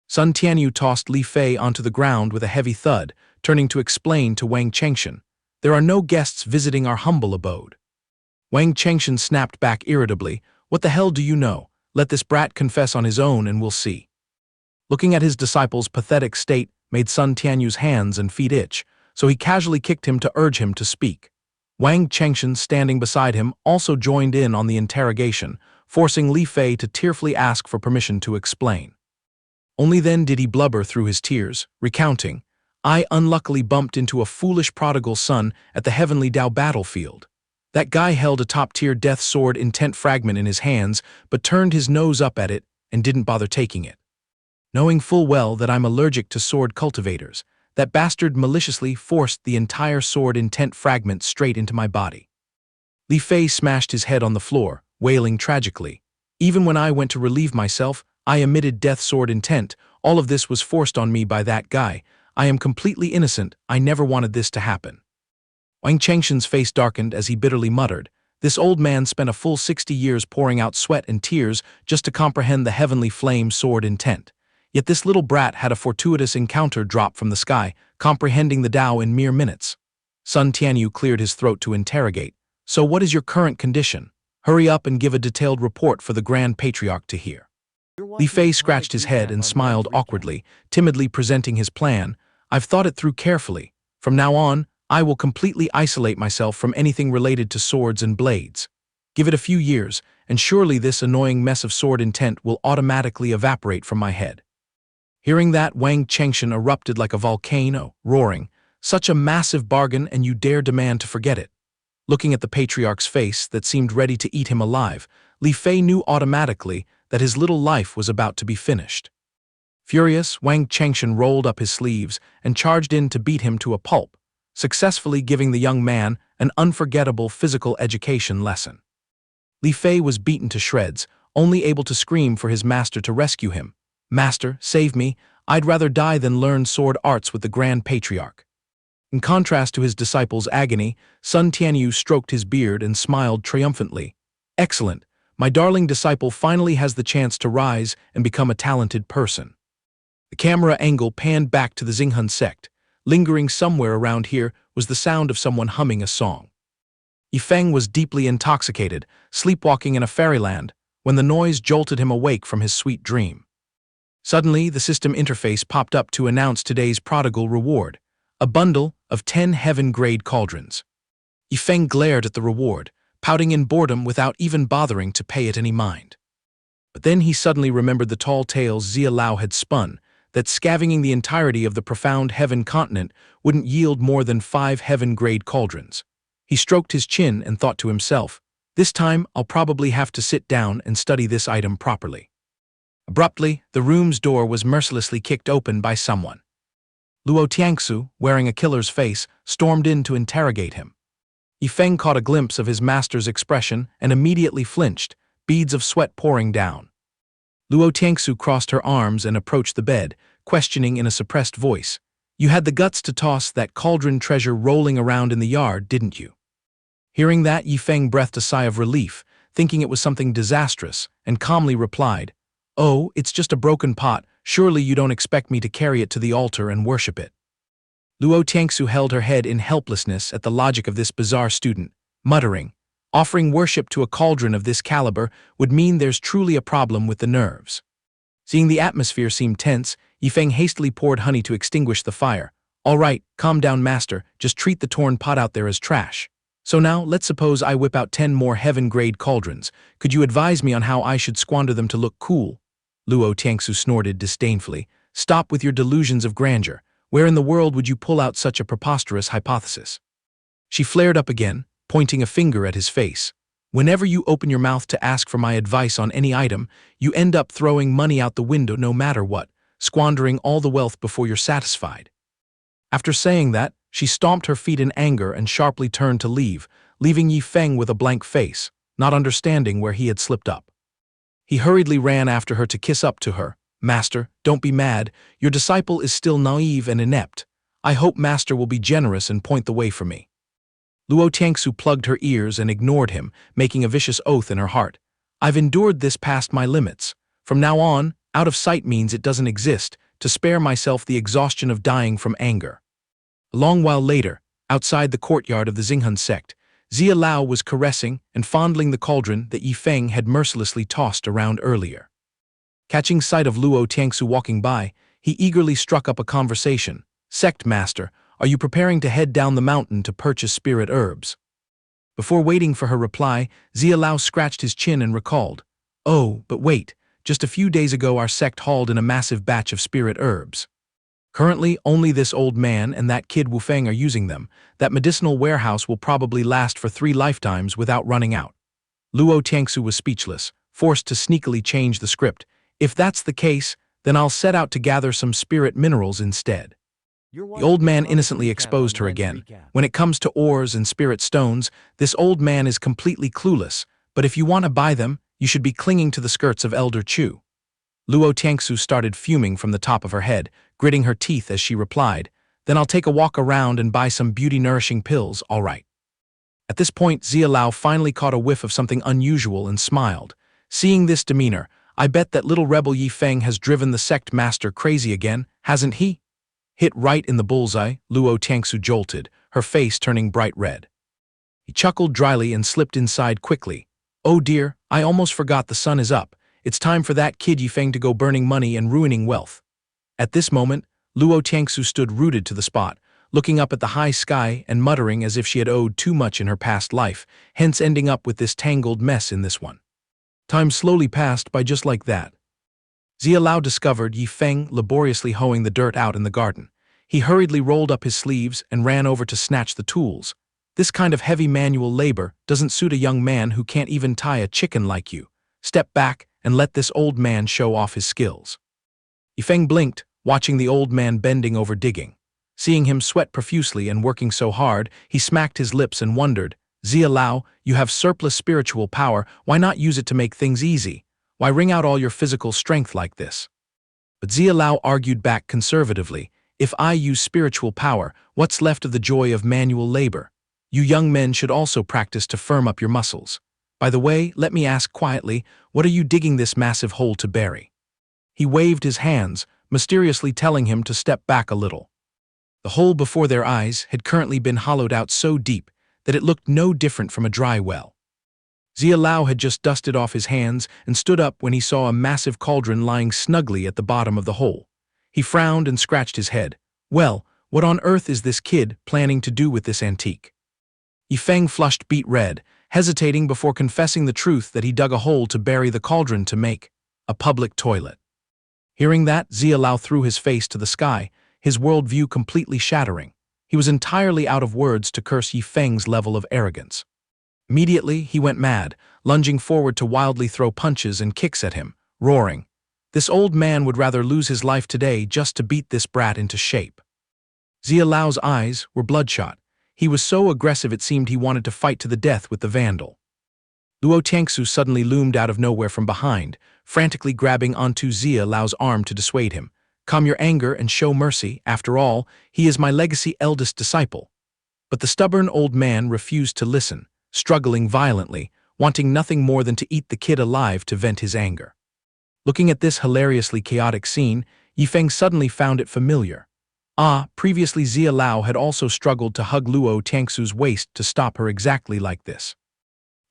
Sun Tianyu tossed Li Fei onto the ground with a heavy thud, turning to explain to Wang Chengxian, there are no guests visiting our humble abode. Wang Chengxian snapped back irritably, what the hell do you know? Let this brat confess on his own and we'll see. Looking at his disciple's pathetic state made Sun Tianyu's hands and feet itch, so he casually kicked him to urge him to speak. Wang Chengxian, standing beside him, also joined in on the interrogation, forcing Li Fei to tearfully ask for permission to explain. Only then did he blubber through his tears, recounting, I unluckily bumped into a foolish prodigal son at the heavenly Dao battlefield. That guy held a top-tier death sword intent fragment in his hands, but turned his nose up at it and didn't bother taking it. Knowing full well that I'm allergic to sword cultivators, that bastard maliciously forced the entire sword intent fragment straight into my body. Li Fei smashed his head on the floor, wailing tragically. Even when I went to relieve myself, I emitted death sword intent. All of this was forced on me by that guy. I am completely innocent. I never wanted this to happen. Wang Chengxian's face darkened as he bitterly muttered, this old man spent a full 60 years pouring out sweat and tears just to comprehend the heavenly flame sword intent. Yet this little brat had a fortuitous encounter drop from the sky, comprehending the Tao in mere minutes. Sun Tianyu cleared his throat to interrogate. So what is your current condition? Hurry up and give a detailed report for the Grand Patriarch to hear. Li Fei scratched his head and smiled awkwardly, timidly presenting his plan. I've thought it through carefully. From now on, I will completely isolate myself from anything related to swords and blades. Give it a few years, and surely this annoying mess of sword intent will automatically evaporate from my head. Hearing that, Wang Chengxian erupted like a volcano, roaring, such a massive bargain and you dare demand to forget it. Looking at the patriarch's face that seemed ready to eat him alive, Li Fei knew automatically that his little life was about to be finished. Furious, Wang Chengxian rolled up his sleeves and charged in to beat him to a pulp, successfully giving the young man an unforgettable physical education lesson. Li Fei was beaten to shreds, only able to scream for his master to rescue him. Master, save me, I'd rather die than learn sword arts with the Grand Patriarch. In contrast to his disciple's agony, Sun Tianyu stroked his beard and smiled triumphantly. Excellent, my darling disciple finally has the chance to rise and become a talented person. The camera angle panned back to the Xinghun sect. Lingering somewhere around here was the sound of someone humming a song. Yifeng was deeply intoxicated, sleepwalking in a fairyland, when the noise jolted him awake from his sweet dream. Suddenly, the system interface popped up to announce today's prodigal reward, a bundle of 10 heaven-grade cauldrons. Yifeng glared at the reward, pouting in boredom without even bothering to pay it any mind. But then he suddenly remembered the tall tales Zia Lao had spun, that scavenging the entirety of the profound heaven continent wouldn't yield more than 5 heaven-grade cauldrons. He stroked his chin and thought to himself, this time I'll probably have to sit down and study this item properly. Abruptly, the room's door was mercilessly kicked open by someone. Luo Tiangsu, wearing a killer's face, stormed in to interrogate him. Yifeng caught a glimpse of his master's expression and immediately flinched, beads of sweat pouring down. Luo Tiangsu crossed her arms and approached the bed, questioning in a suppressed voice. You had the guts to toss that cauldron treasure rolling around in the yard, didn't you? Hearing that, Yifeng breathed a sigh of relief, thinking it was something disastrous, and calmly replied, Oh, it's just a broken pot. Surely you don't expect me to carry it to the altar and worship it. Luo Tiangsu held her head in helplessness at the logic of this bizarre student, muttering, Offering worship to a cauldron of this caliber would mean there's truly a problem with the nerves. Seeing the atmosphere seem tense, Yifeng hastily poured honey to extinguish the fire. All right, calm down, master, just treat the torn pot out there as trash. So now, let's suppose I whip out 10 more heaven-grade cauldrons. Could you advise me on how I should squander them to look cool? Luo Tiangsu snorted disdainfully. Stop with your delusions of grandeur. Where in the world would you pull out such a preposterous hypothesis? She flared up again, pointing a finger at his face. Whenever you open your mouth to ask for my advice on any item, you end up throwing money out the window no matter what, squandering all the wealth before you're satisfied. After saying that, she stomped her feet in anger and sharply turned to leave, leaving Yifeng with a blank face, not understanding where he had slipped up. He hurriedly ran after her to kiss up to her. Master, don't be mad. Your disciple is still naive and inept. I hope Master will be generous and point the way for me. Luo Tiangsu plugged her ears and ignored him, making a vicious oath in her heart. I've endured this past my limits. From now on, out of sight means it doesn't exist, to spare myself the exhaustion of dying from anger. A long while later, outside the courtyard of the Xinghun sect, Zia Lao was caressing and fondling the cauldron that Yifeng had mercilessly tossed around earlier. Catching sight of Luo Tiangsu walking by, he eagerly struck up a conversation. Sect master, are you preparing to head down the mountain to purchase spirit herbs? Before waiting for her reply, Zia Lao scratched his chin and recalled. Oh, but wait, just a few days ago our sect hauled in a massive batch of spirit herbs. Currently, only this old man and that kid Wufeng are using them. That medicinal warehouse will probably last for 3 lifetimes without running out. Luo Tiangsu was speechless, forced to sneakily change the script. If that's the case, then I'll set out to gather some spirit minerals instead. The old man innocently exposed her again. When it comes to ores and spirit stones, this old man is completely clueless, but if you want to buy them, you should be clinging to the skirts of Elder Chu. Luo Tiangsu started fuming from the top of her head, gritting her teeth as she replied, Then I'll take a walk around and buy some beauty-nourishing pills, all right. At this point, Zia Lao finally caught a whiff of something unusual and smiled. Seeing this demeanor, I bet that little rebel Yifeng has driven the sect master crazy again, hasn't he? Hit right in the bullseye, Luo Tiangsu jolted, her face turning bright red. He chuckled dryly and slipped inside quickly. Oh dear, I almost forgot the sun is up. It's time for that kid Yifeng to go burning money and ruining wealth. At this moment, Luo Tiangsu stood rooted to the spot, looking up at the high sky and muttering as if she had owed too much in her past life, hence ending up with this tangled mess in this one. Time slowly passed by just like that. Zia Lao discovered Yifeng laboriously hoeing the dirt out in the garden. He hurriedly rolled up his sleeves and ran over to snatch the tools. This kind of heavy manual labor doesn't suit a young man who can't even tie a chicken like you. Step back and let this old man show off his skills. Yifeng blinked, watching the old man bending over digging. Seeing him sweat profusely and working so hard, he smacked his lips and wondered, Zia Lao, you have surplus spiritual power, why not use it to make things easy? Why wring out all your physical strength like this? But Zia Lao argued back conservatively, if I use spiritual power, what's left of the joy of manual labor? You young men should also practice to firm up your muscles. By the way, let me ask quietly, what are you digging this massive hole to bury? He waved his hands, mysteriously telling him to step back a little. The hole before their eyes had currently been hollowed out so deep that it looked no different from a dry well. Zia Lao had just dusted off his hands and stood up when he saw a massive cauldron lying snugly at the bottom of the hole. He frowned and scratched his head. Well, what on earth is this kid planning to do with this antique? Yifeng flushed beet red, hesitating before confessing the truth that he dug a hole to bury the cauldron to make a public toilet. Hearing that, Zia Lao threw his face to the sky, his worldview completely shattering. He was entirely out of words to curse Yifeng's level of arrogance. Immediately, he went mad, lunging forward to wildly throw punches and kicks at him, roaring. This old man would rather lose his life today just to beat this brat into shape. Zia Lao's eyes were bloodshot. He was so aggressive it seemed he wanted to fight to the death with the vandal. Luo Tiangsu suddenly loomed out of nowhere from behind, frantically grabbing onto Zia Lao's arm to dissuade him. Calm your anger and show mercy. After all, he is my legacy eldest disciple. But the stubborn old man refused to listen, struggling violently, wanting nothing more than to eat the kid alive to vent his anger. Looking at this hilariously chaotic scene, Yifeng suddenly found it familiar. Previously Zia Lao had also struggled to hug Luo Tiangsu's waist to stop her exactly like this.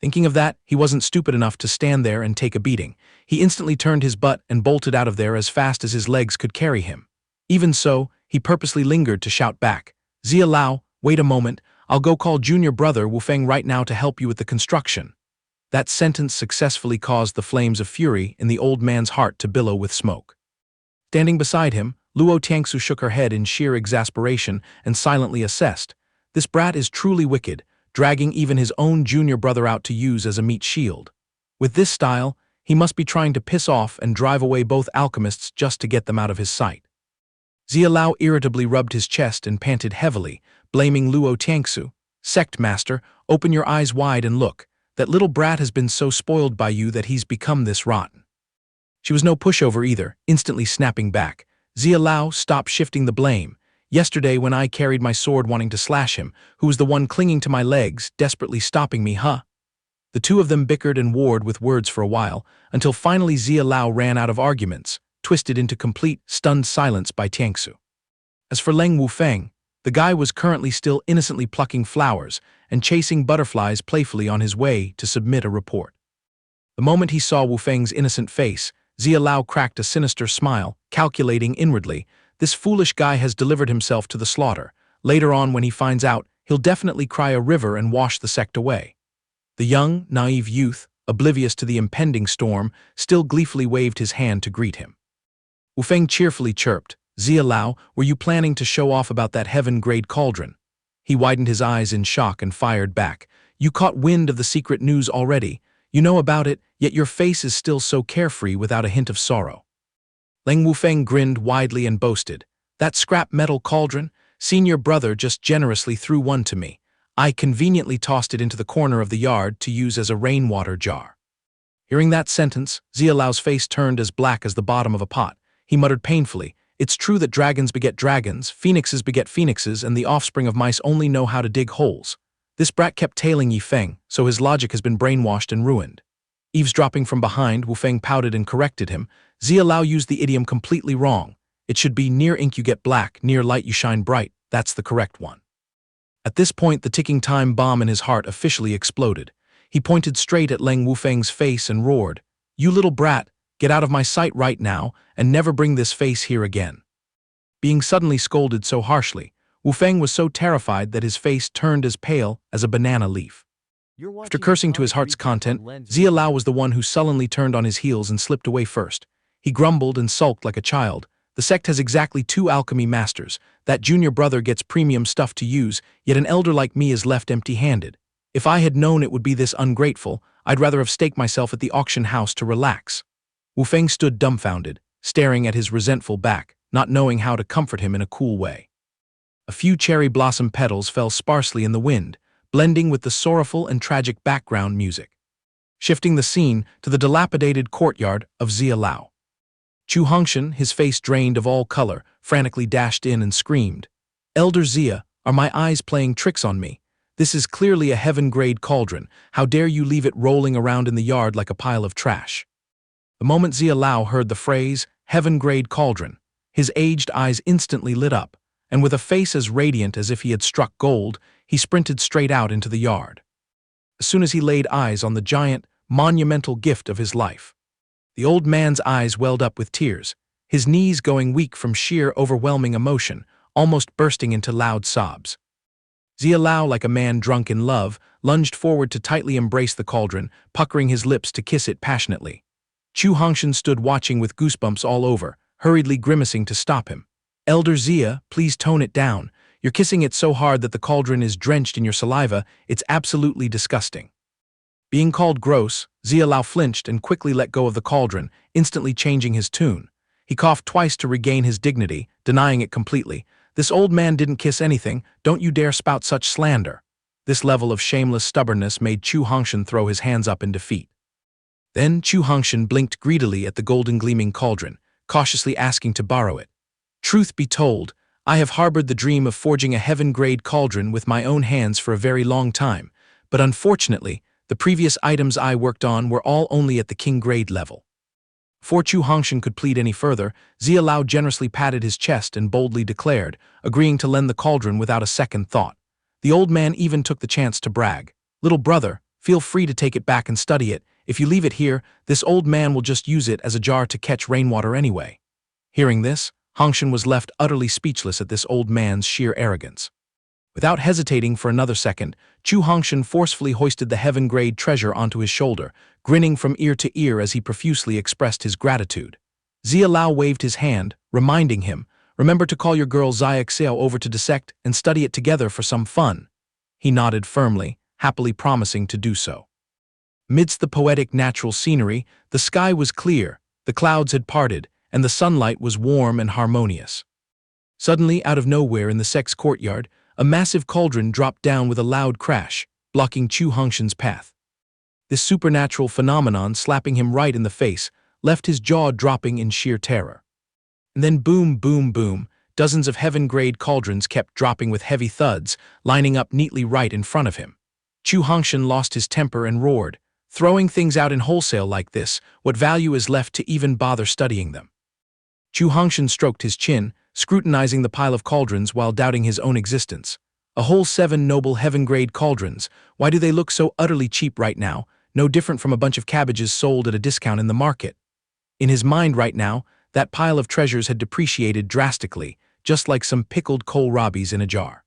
Thinking of that, he wasn't stupid enough to stand there and take a beating. He instantly turned his butt and bolted out of there as fast as his legs could carry him. Even so, he purposely lingered to shout back, "Zia Lao, wait a moment, I'll go call junior brother Wu Feng right now to help you with the construction." That sentence successfully caused the flames of fury in the old man's heart to billow with smoke. Standing beside him, Luo Tiangsu shook her head in sheer exasperation and silently assessed, "This brat is truly wicked, dragging even his own junior brother out to use as a meat shield. With this style, he must be trying to piss off and drive away both alchemists just to get them out of his sight." Zia Lao irritably rubbed his chest and panted heavily, blaming Luo Tiangsu. "Sect master, open your eyes wide and look. That little brat has been so spoiled by you that he's become this rotten." She was no pushover either, instantly snapping back. "Zia Lao, stop shifting the blame. Yesterday when I carried my sword wanting to slash him, who was the one clinging to my legs, desperately stopping me, huh?" The two of them bickered and warred with words for a while, until finally Zia Lao ran out of arguments, twisted into complete, stunned silence by Tiangsu. As for Leng Wufeng, the guy was currently still innocently plucking flowers and chasing butterflies playfully on his way to submit a report. The moment he saw Wufeng's innocent face, Zia Lao cracked a sinister smile, calculating inwardly, "This foolish guy has delivered himself to the slaughter. Later on when he finds out, he'll definitely cry a river and wash the sect away." The young, naive youth, oblivious to the impending storm, still gleefully waved his hand to greet him. Wufeng cheerfully chirped, "Zia Lao, were you planning to show off about that heaven-grade cauldron?" He widened his eyes in shock and fired back, "You caught wind of the secret news already. You know about it, yet your face is still so carefree without a hint of sorrow." Leng Wufeng grinned widely and boasted, "That scrap metal cauldron? Senior brother just generously threw one to me. I conveniently tossed it into the corner of the yard to use as a rainwater jar." Hearing that sentence, Zia Lao's face turned as black as the bottom of a pot. He muttered painfully, "It's true that dragons beget dragons, phoenixes beget phoenixes, and the offspring of mice only know how to dig holes. This brat kept tailing Yi Feng, so his logic has been brainwashed and ruined." Eavesdropping from behind, Wu Feng pouted and corrected him. "Zia Lao used the idiom completely wrong. It should be near ink you get black, near light you shine bright. That's the correct one." At this point, the ticking time bomb in his heart officially exploded. He pointed straight at Leng Wufeng's face and roared, "You little brat, get out of my sight right now, and never bring this face here again." Being suddenly scolded so harshly, Wu Feng was so terrified that his face turned as pale as a banana leaf. After cursing to his heart's content, Zia Lao was the one who sullenly turned on his heels and slipped away first. He grumbled and sulked like a child. "The sect has exactly 2 alchemy masters. That junior brother gets premium stuff to use, yet an elder like me is left empty-handed. If I had known it would be this ungrateful, I'd rather have staked myself at the auction house to relax." Wu Feng stood dumbfounded, staring at his resentful back, not knowing how to comfort him in a cool way. A few cherry blossom petals fell sparsely in the wind, blending with the sorrowful and tragic background music. Shifting the scene to the dilapidated courtyard of Zia Lao. Chu Hongshan, his face drained of all color, frantically dashed in and screamed, "Elder Zia, are my eyes playing tricks on me? This is clearly a heaven-grade cauldron. How dare you leave it rolling around in the yard like a pile of trash?" The moment Zia Lao heard the phrase, "heaven-grade cauldron," his aged eyes instantly lit up, and with a face as radiant as if he had struck gold, he sprinted straight out into the yard. As soon as he laid eyes on the giant, monumental gift of his life, the old man's eyes welled up with tears, his knees going weak from sheer overwhelming emotion, almost bursting into loud sobs. Zia Lao, like a man drunk in love, lunged forward to tightly embrace the cauldron, puckering his lips to kiss it passionately. Chu Hongshan stood watching with goosebumps all over, hurriedly grimacing to stop him. "Elder Zia, please tone it down. You're kissing it so hard that the cauldron is drenched in your saliva, it's absolutely disgusting." Being called gross, Zia Lao flinched and quickly let go of the cauldron, instantly changing his tune. He coughed twice to regain his dignity, denying it completely. "This old man didn't kiss anything, don't you dare spout such slander." This level of shameless stubbornness made Chu Hongshan throw his hands up in defeat. Then Chu Hongshan blinked greedily at the golden gleaming cauldron, cautiously asking to borrow it. "Truth be told, I have harbored the dream of forging a heaven-grade cauldron with my own hands for a very long time, but unfortunately, the previous items I worked on were all only at the king-grade level." Before Chu Hongshan could plead any further, Zia Lao generously patted his chest and boldly declared, agreeing to lend the cauldron without a second thought. The old man even took the chance to brag, "Little brother, Feel free to take it back and study it. If you leave it here, this old man will just use it as a jar to catch rainwater anyway." Hearing this, Hongshan was left utterly speechless at this old man's sheer arrogance. Without hesitating for another second, Chu Hongshan forcefully hoisted the heaven-grade treasure onto his shoulder, grinning from ear to ear as he profusely expressed his gratitude. Zia Lao waved his hand, reminding him, "Remember to call your girl Xianxia over to dissect and study it together for some fun." He nodded firmly, happily promising to do so. Midst the poetic natural scenery, the sky was clear, the clouds had parted, and the sunlight was warm and harmonious. Suddenly, out of nowhere in the sect's courtyard, a massive cauldron dropped down with a loud crash, blocking Chu Hongshan's path. This supernatural phenomenon, slapping him right in the face, left his jaw dropping in sheer terror. And then boom, boom, boom, dozens of heaven-grade cauldrons kept dropping with heavy thuds, lining up neatly right in front of him. Chu Hongshan lost his temper and roared, "Throwing things out in wholesale like this, what value is left to even bother studying them?" Chu Hongshan stroked his chin, scrutinizing the pile of cauldrons while doubting his own existence. A whole 7 noble heaven-grade cauldrons. Why do they look so utterly cheap right now, no different from a bunch of cabbages sold at a discount in the market? In his mind right now, that pile of treasures had depreciated drastically, just like some pickled kohlrabis in a jar.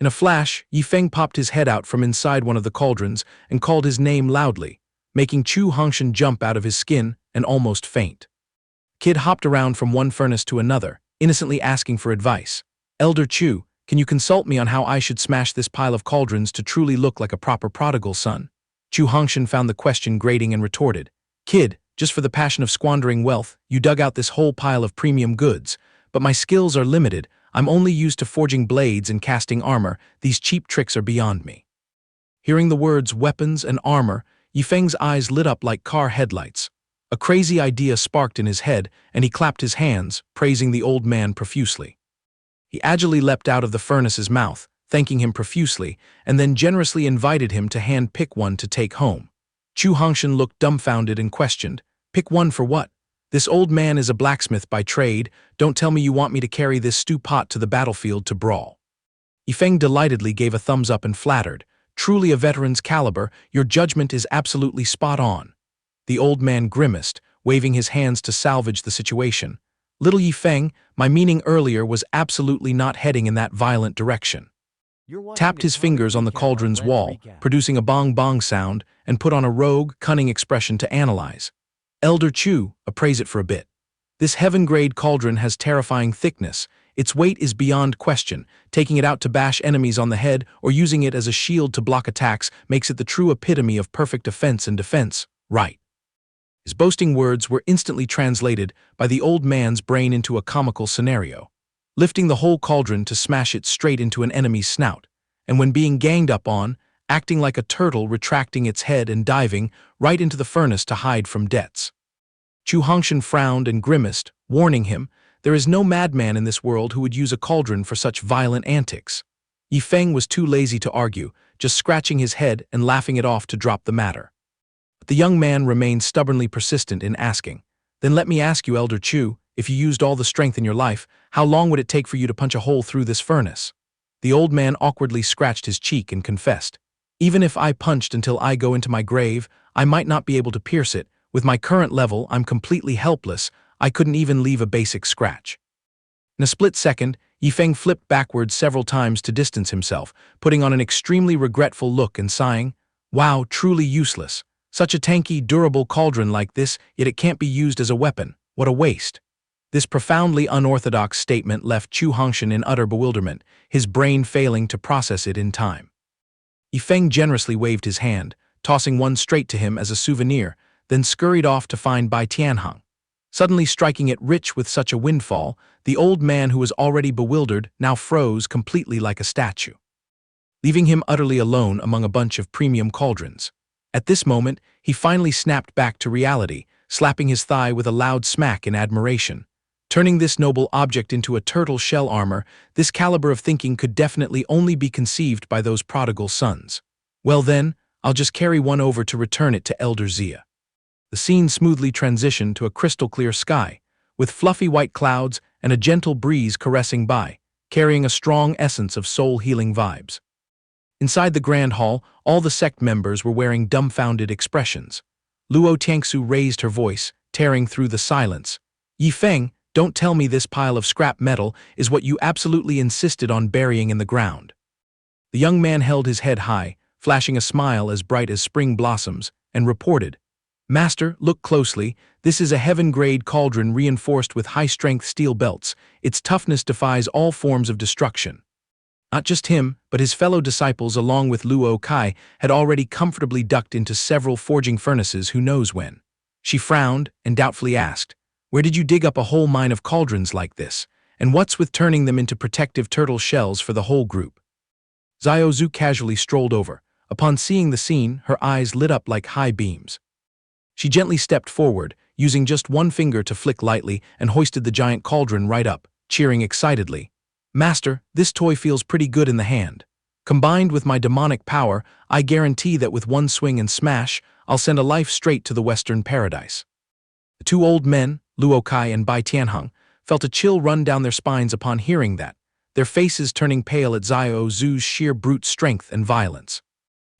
In a flash, Yifeng popped his head out from inside one of the cauldrons and called his name loudly, making Chu Hongshan jump out of his skin and almost faint. Kid hopped around from one furnace to another, innocently asking for advice. "Elder Chu, can you consult me on how I should smash this pile of cauldrons to truly look like a proper prodigal son?" Chu Hongshan found the question grating and retorted, "Kid, just for the passion of squandering wealth, you dug out this whole pile of premium goods, but my skills are limited. I'm only used to forging blades and casting armor. These cheap tricks are beyond me." Hearing the words weapons and armor, Yifeng's eyes lit up like car headlights. A crazy idea sparked in his head, and he clapped his hands, praising the old man profusely. He agilely leapt out of the furnace's mouth, thanking him profusely, and then generously invited him to hand-pick one to take home. Chu Hongshan looked dumbfounded and questioned, "Pick one for what? This old man is a blacksmith by trade. Don't tell me you want me to carry this stew pot to the battlefield to brawl." Yifeng delightedly gave a thumbs up and flattered, "Truly a veteran's caliber, your judgment is absolutely spot on." The old man grimaced, waving his hands to salvage the situation. "Little Yifeng, my meaning earlier was absolutely not heading in that violent direction." Tapped his fingers on the cauldron's wall, producing a bong-bong sound, and put on a rogue, cunning expression to analyze. "Elder Chu, appraise it for a bit. This heaven-grade cauldron has terrifying thickness. Its weight is beyond question. Taking it out to bash enemies on the head or using it as a shield to block attacks makes it the true epitome of perfect offense and defense, right?" His boasting words were instantly translated by the old man's brain into a comical scenario, lifting the whole cauldron to smash it straight into an enemy's snout, and when being ganged up on, acting like a turtle retracting its head and diving right into the furnace to hide from debts. Chu Hongshan frowned and grimaced, warning him, there is no madman in this world who would use a cauldron for such violent antics. Yifeng was too lazy to argue, just scratching his head and laughing it off to drop the matter. But the young man remained stubbornly persistent in asking, "Then let me ask you, Elder Chu, if you used all the strength in your life, how long would it take for you to punch a hole through this furnace?" The old man awkwardly scratched his cheek and confessed, "Even if I punched until I go into my grave, I might not be able to pierce it. With my current level, I'm completely helpless. I couldn't even leave a basic scratch." In a split second, Yifeng flipped backwards several times to distance himself, putting on an extremely regretful look and sighing, "Wow, truly useless. Such a tanky, durable cauldron like this, yet it can't be used as a weapon. What a waste." This profoundly unorthodox statement left Chu Hongshan in utter bewilderment, his brain failing to process it in time. Yifeng generously waved his hand, tossing one straight to him as a souvenir, then scurried off to find Bai Tianheng. Suddenly striking it rich with such a windfall, the old man who was already bewildered now froze completely like a statue, leaving him utterly alone among a bunch of premium cauldrons. At this moment, he finally snapped back to reality, slapping his thigh with a loud smack in admiration. Turning this noble object into a turtle shell armor, this caliber of thinking could definitely only be conceived by those prodigal sons. Well then, I'll just carry one over to return it to Elder Zia. The scene smoothly transitioned to a crystal-clear sky, with fluffy white clouds and a gentle breeze caressing by, carrying a strong essence of soul-healing vibes. Inside the grand hall, all the sect members were wearing dumbfounded expressions. Luo Tiangsu raised her voice, tearing through the silence. Yi Feng, don't tell me this pile of scrap metal is what you absolutely insisted on burying in the ground. The young man held his head high, flashing a smile as bright as spring blossoms, and reported, Master, look closely. This is a heaven-grade cauldron reinforced with high-strength steel belts. Its toughness defies all forms of destruction. Not just him, but his fellow disciples along with Luo Kai had already comfortably ducked into several forging furnaces who knows when. She frowned and doubtfully asked, Where did you dig up a whole mine of cauldrons like this? And what's with turning them into protective turtle shells for the whole group? Xiao Zhu casually strolled over. Upon seeing the scene, her eyes lit up like high beams. She gently stepped forward, using just one finger to flick lightly, and hoisted the giant cauldron right up, cheering excitedly. Master, this toy feels pretty good in the hand. Combined with my demonic power, I guarantee that with one swing and smash, I'll send a life straight to the Western paradise. The two old men, Luo Kai and Bai Tianheng, felt a chill run down their spines upon hearing that, their faces turning pale at Xiao Zhu's sheer brute strength and violence.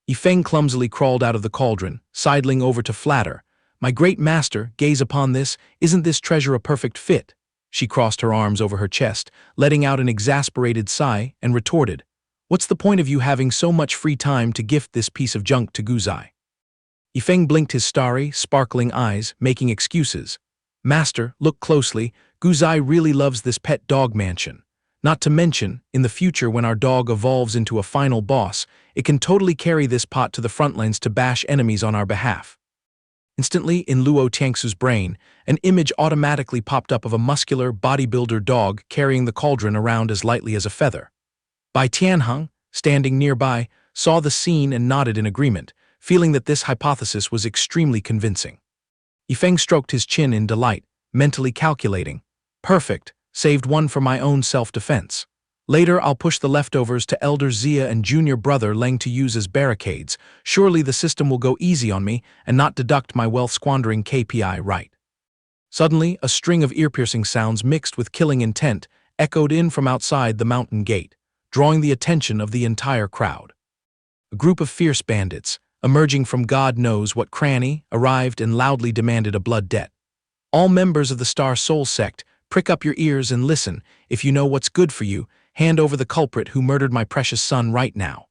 Yi Feng clumsily crawled out of the cauldron, sidling over to flatter. My great master, gaze upon this, isn't this treasure a perfect fit? She crossed her arms over her chest, letting out an exasperated sigh, and retorted, What's the point of you having so much free time to gift this piece of junk to Guzai? Yi Feng blinked his starry, sparkling eyes, making excuses. Master, look closely, Guzai really loves this pet dog mansion. Not to mention, in the future when our dog evolves into a final boss, it can totally carry this pot to the front lines to bash enemies on our behalf. Instantly, in Luo Tiangsu's brain, an image automatically popped up of a muscular, bodybuilder dog carrying the cauldron around as lightly as a feather. Bai Tianheng, standing nearby, saw the scene and nodded in agreement, feeling that this hypothesis was extremely convincing. Yi Feng stroked his chin in delight, mentally calculating, Perfect, saved one for my own self-defense. Later, I'll push the leftovers to Elder Xia and junior brother Leng to use as barricades. Surely the system will go easy on me and not deduct my wealth-squandering KPI right. Suddenly, a string of ear-piercing sounds mixed with killing intent echoed in from outside the mountain gate, drawing the attention of the entire crowd. A group of fierce bandits, emerging from God knows what cranny, arrived and loudly demanded a blood debt. All members of the Star Soul sect, prick up your ears and listen. If you know what's good for you, hand over the culprit who murdered my precious son right now.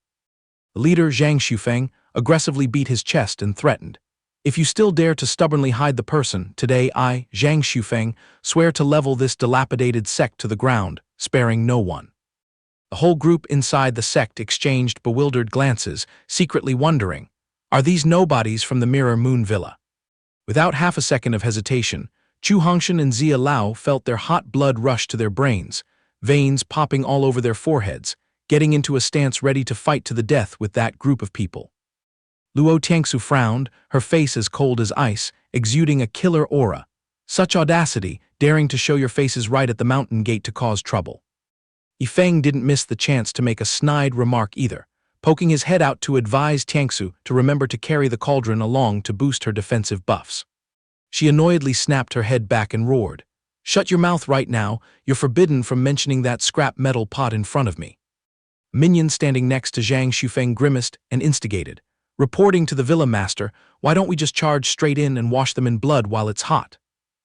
The leader, Zhang Xufeng, aggressively beat his chest and threatened, If you still dare to stubbornly hide the person, today I, Zhang Xufeng, swear to level this dilapidated sect to the ground, sparing no one. The whole group inside the sect exchanged bewildered glances, secretly wondering, Are these nobodies from the Mirror Moon Villa? Without half a second of hesitation, Chu Hongshan and Zia Lao felt their hot blood rush to their brains, veins popping all over their foreheads, getting into a stance ready to fight to the death with that group of people. Luo Tiangsu frowned, her face as cold as ice, exuding a killer aura. Such audacity, daring to show your faces right at the mountain gate to cause trouble. Yi Feng didn't miss the chance to make a snide remark either, poking his head out to advise Tiangsu to remember to carry the cauldron along to boost her defensive buffs. She annoyedly snapped her head back and roared, Shut your mouth right now, you're forbidden from mentioning that scrap metal pot in front of me. A minion standing next to Zhang Xufeng grimaced and instigated, reporting to the villa master, Why don't we just charge straight in and wash them in blood while it's hot?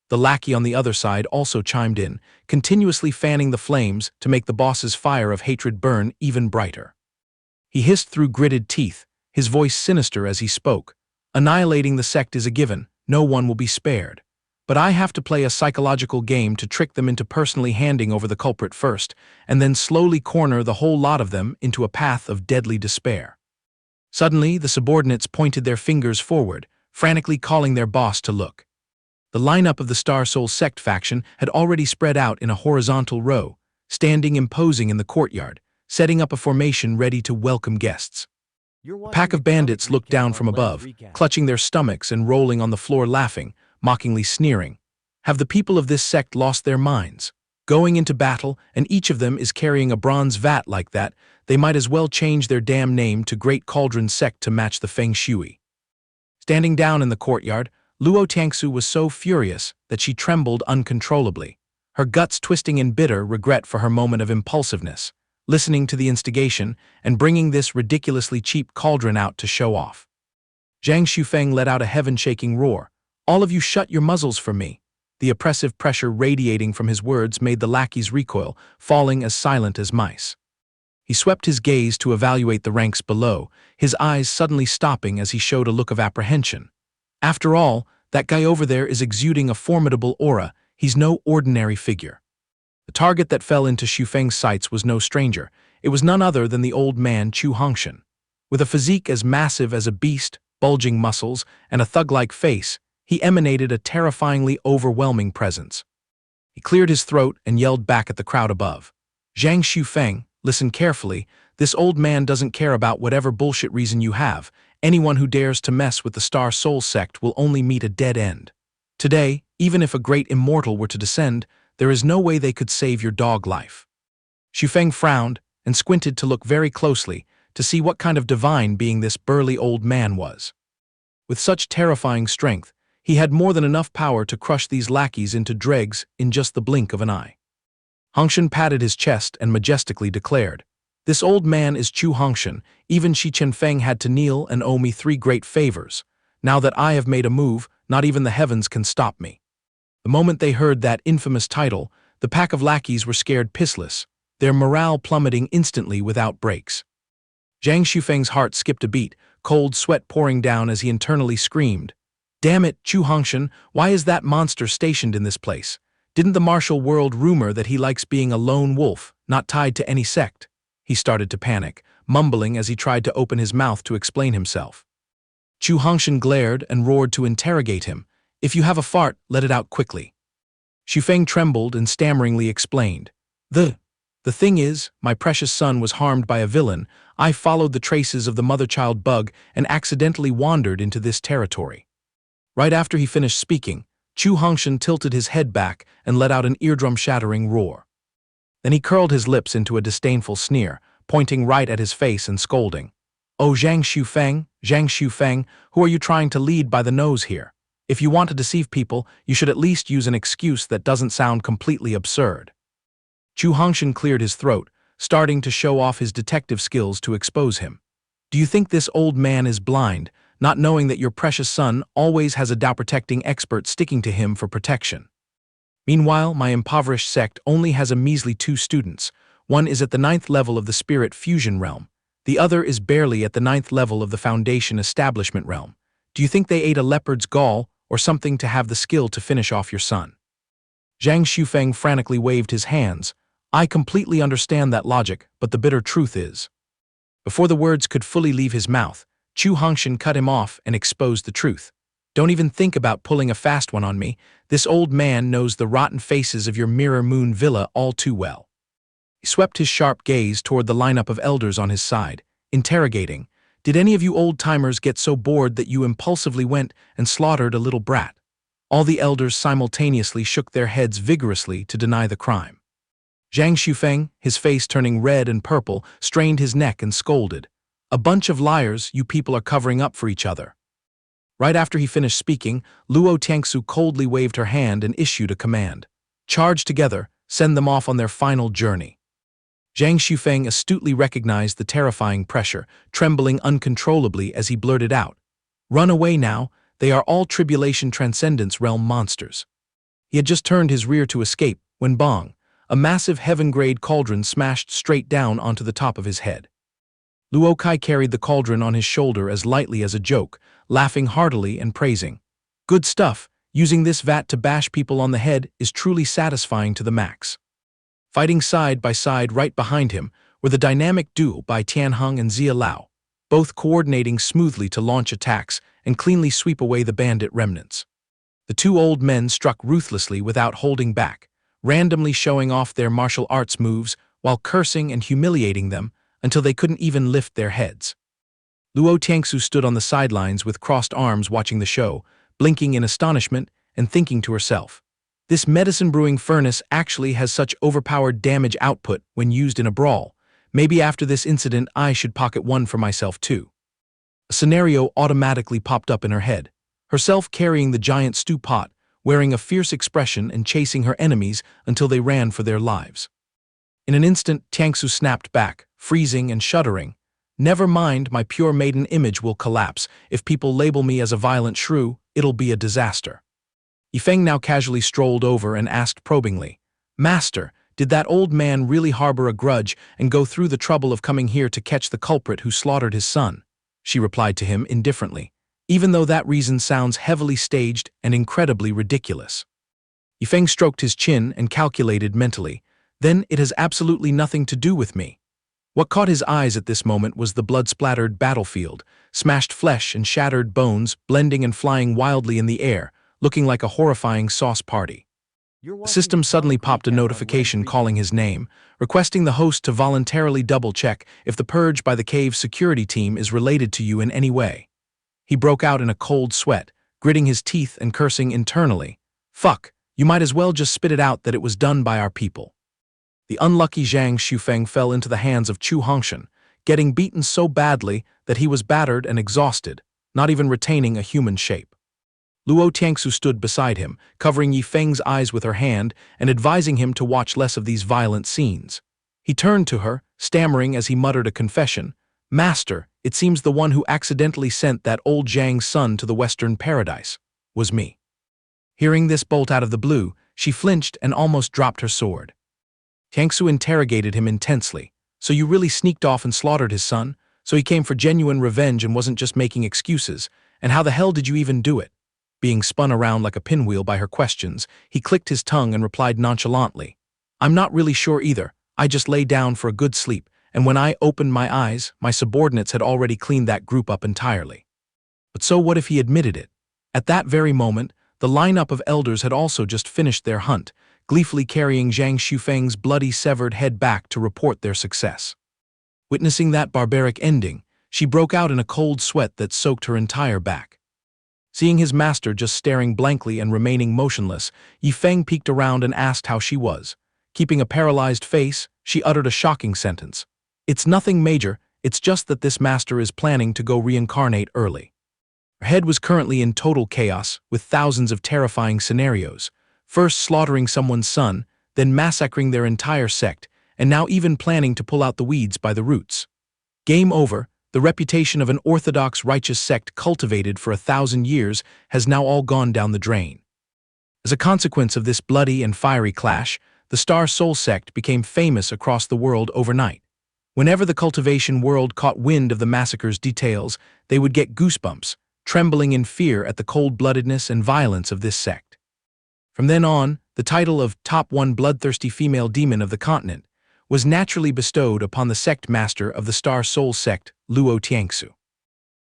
The lackey on the other side also chimed in, continuously fanning the flames to make the boss's fire of hatred burn even brighter. He hissed through gritted teeth, his voice sinister as he spoke, Annihilating the sect is a given, no one will be spared. But I have to play a psychological game to trick them into personally handing over the culprit first, and then slowly corner the whole lot of them into a path of deadly despair. Suddenly, the subordinates pointed their fingers forward, frantically calling their boss to look. The lineup of the Star Soul sect faction had already spread out in a horizontal row, standing imposing in the courtyard, setting up a formation ready to welcome guests. A pack of bandits looked down from above, clutching their stomachs and rolling on the floor laughing, mockingly sneering. Have the people of this sect lost their minds? Going into battle, and each of them is carrying a bronze vat like that, they might as well change their damn name to Great Cauldron Sect to match the Feng Shui. Standing down in the courtyard, Luo Tiangsu was so furious that she trembled uncontrollably, her guts twisting in bitter regret for her moment of impulsiveness. listening to the instigation and bringing this ridiculously cheap cauldron out to show off. Zhang Xufeng let out a heaven-shaking roar. "All of you shut your muzzles for me." The oppressive pressure radiating from his words made the lackeys recoil, falling as silent as mice. He swept his gaze to evaluate the ranks below, his eyes suddenly stopping as he showed a look of apprehension. After all, that guy over there is exuding a formidable aura. He's no ordinary figure. The target that fell into Xufeng's sights was no stranger. It was none other than the old man Chu Hongshan. With a physique as massive as a beast, bulging muscles, and a thug-like face, he emanated a terrifyingly overwhelming presence. He cleared his throat and yelled back at the crowd above. "Zhang Xufeng, listen carefully. This old man doesn't care about whatever bullshit reason you have. Anyone who dares to mess with the Star Soul sect will only meet a dead end. Today, even if a great immortal were to descend, there is no way they could save your dog life." Xufeng frowned and squinted to look very closely to see what kind of divine being this burly old man was. With such terrifying strength, he had more than enough power to crush these lackeys into dregs in just the blink of an eye. Hongshan patted his chest and majestically declared, "This old man is Chu Hongshan. Even Shi Qianfeng had to kneel and owe me 3 great favors. Now that I have made a move, not even the heavens can stop me." The moment they heard that infamous title, the pack of lackeys were scared pissless, their morale plummeting instantly without breaks. Zhang Xufeng's heart skipped a beat, cold sweat pouring down as he internally screamed, "Damn it, Chu Hongshan, why is that monster stationed in this place? Didn't the martial world rumor that he likes being a lone wolf, not tied to any sect?" He started to panic, mumbling as he tried to open his mouth to explain himself. Chu Hongshan glared and roared to interrogate him. "If you have a fart, let it out quickly." Xufeng trembled and stammeringly explained, The thing is, my precious son was harmed by a villain. I followed the traces of the mother-child bug and accidentally wandered into this territory." Right after he finished speaking, Chu Hongshan tilted his head back and let out an eardrum-shattering roar. Then he curled his lips into a disdainful sneer, pointing right at his face and scolding, "Oh, Zhang Xufeng, who are you trying to lead by the nose here? If you want to deceive people, you should at least use an excuse that doesn't sound completely absurd." Chu Hongshan cleared his throat, starting to show off his detective skills to expose him. "Do you think this old man is blind, not knowing that your precious son always has a Dao-protecting expert sticking to him for protection? Meanwhile, my impoverished sect only has a measly 2 students. One is at the 9th level of the Spirit Fusion realm. The other is barely at the 9th level of the Foundation Establishment realm. Do you think they ate a leopard's gall or something to have the skill to finish off your son?" Zhang Xufeng frantically waved his hands. "I completely understand that logic, but the bitter truth is..." Before the words could fully leave his mouth, Chu Hongshan cut him off and exposed the truth. "Don't even think about pulling a fast one on me. This old man knows the rotten faces of your Mirror Moon Villa all too well." He swept his sharp gaze toward the lineup of elders on his side, interrogating, "Did any of you old-timers get so bored that you impulsively went and slaughtered a little brat?" All the elders simultaneously shook their heads vigorously to deny the crime. Zhang Xufeng, his face turning red and purple, strained his neck and scolded, "A bunch of liars, you people are covering up for each other." Right after he finished speaking, Luo Tiangsu coldly waved her hand and issued a command. "Charge together, send them off on their final journey." Zhang Xufeng astutely recognized the terrifying pressure, trembling uncontrollably as he blurted out, "Run away now, they are all Tribulation Transcendence realm monsters." He had just turned his rear to escape when bong, a massive heaven-grade cauldron smashed straight down onto the top of his head. Luo Kai carried the cauldron on his shoulder as lightly as a joke, laughing heartily and praising, "Good stuff, using this vat to bash people on the head is truly satisfying to the max." Fighting side by side right behind him were the dynamic duo by Tianheng and Zia Lao, both coordinating smoothly to launch attacks and cleanly sweep away the bandit remnants. The 2 old men struck ruthlessly without holding back, randomly showing off their martial arts moves while cursing and humiliating them until they couldn't even lift their heads. Luo Tiangsu stood on the sidelines with crossed arms watching the show, blinking in astonishment and thinking to herself, "This medicine-brewing furnace actually has such overpowered damage output when used in a brawl. Maybe after this incident I should pocket one for myself too." A scenario automatically popped up in her head, herself carrying the giant stew pot, wearing a fierce expression and chasing her enemies until they ran for their lives. In an instant, Tiangsu snapped back, freezing and shuddering. Never mind, my pure maiden image will collapse. If people label me as a violent shrew, it'll be a disaster. Yifeng now casually strolled over and asked probingly, Master, did that old man really harbor a grudge and go through the trouble of coming here to catch the culprit who slaughtered his son? She replied to him indifferently, even though that reason sounds heavily staged and incredibly ridiculous. Yifeng stroked his chin and calculated mentally, then it has absolutely nothing to do with me. What caught his eyes at this moment was the blood-splattered battlefield, smashed flesh and shattered bones blending and flying wildly in the air, looking like a horrifying sauce party. The system suddenly popped a notification calling his name, requesting the host to voluntarily double-check if the purge by the cave's security team is related to you in any way. He broke out in a cold sweat, gritting his teeth and cursing internally. Fuck, you might as well just spit it out that it was done by our people. The unlucky Zhang Shufeng fell into the hands of Chu Hongshan, getting beaten so badly that he was battered and exhausted, not even retaining a human shape. Luo Tiangsu stood beside him, covering Yifeng's eyes with her hand and advising him to watch less of these violent scenes. He turned to her, stammering as he muttered a confession. Master, it seems the one who accidentally sent that old Zhang's son to the Western Paradise was me. Hearing this bolt out of the blue, she flinched and almost dropped her sword. Tiangsu interrogated him intensely. So you really sneaked off and slaughtered his son? So he came for genuine revenge and wasn't just making excuses? And how the hell did you even do it? Being spun around like a pinwheel by her questions, he clicked his tongue and replied nonchalantly. I'm not really sure either. I just lay down for a good sleep, and when I opened my eyes, my subordinates had already cleaned that group up entirely. But so what if he admitted it? At that very moment, the lineup of elders had also just finished their hunt, gleefully carrying Zhang Shufeng's bloody severed head back to report their success. Witnessing that barbaric ending, she broke out in a cold sweat that soaked her entire back. Seeing his master just staring blankly and remaining motionless, Yifeng peeked around and asked how she was. Keeping a paralyzed face, she uttered a shocking sentence. It's nothing major, it's just that this master is planning to go reincarnate early. Her head was currently in total chaos, with thousands of terrifying scenarios. First slaughtering someone's son, then massacring their entire sect, and now even planning to pull out the weeds by the roots. Game over. The reputation of an orthodox righteous sect cultivated for 1,000 years has now all gone down the drain. As a consequence of this bloody and fiery clash, the Star Soul sect became famous across the world overnight. Whenever the cultivation world caught wind of the massacre's details, they would get goosebumps, trembling in fear at the cold-bloodedness and violence of this sect. From then on, the title of Top 1 Bloodthirsty Female Demon of the continent was naturally bestowed upon the sect master of the Star Soul sect, Luo Tiangsu.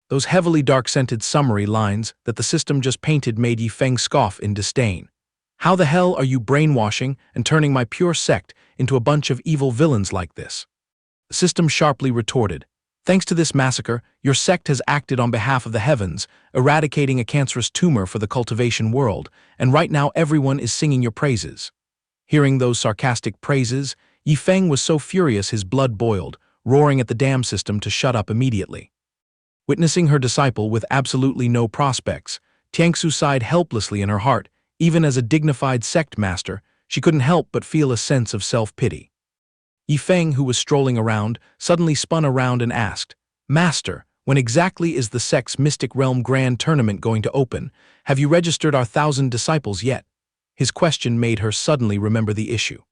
Those heavily dark-scented summary lines that the system just painted made Yifeng scoff in disdain. How the hell are you brainwashing and turning my pure sect into a bunch of evil villains like this? The system sharply retorted. Thanks to this massacre, your sect has acted on behalf of the heavens, eradicating a cancerous tumor for the cultivation world, and right now everyone is singing your praises. Hearing those sarcastic praises, Yifeng was so furious his blood boiled, roaring at the dam system to shut up immediately. Witnessing her disciple with absolutely no prospects, Tiangsu sighed helplessly in her heart. Even as a dignified sect master, she couldn't help but feel a sense of self-pity. Yifeng, who was strolling around, suddenly spun around and asked, Master, when exactly is the sect's Mystic Realm Grand Tournament going to open? Have you registered our 1,000 disciples yet? His question made her suddenly remember the issue.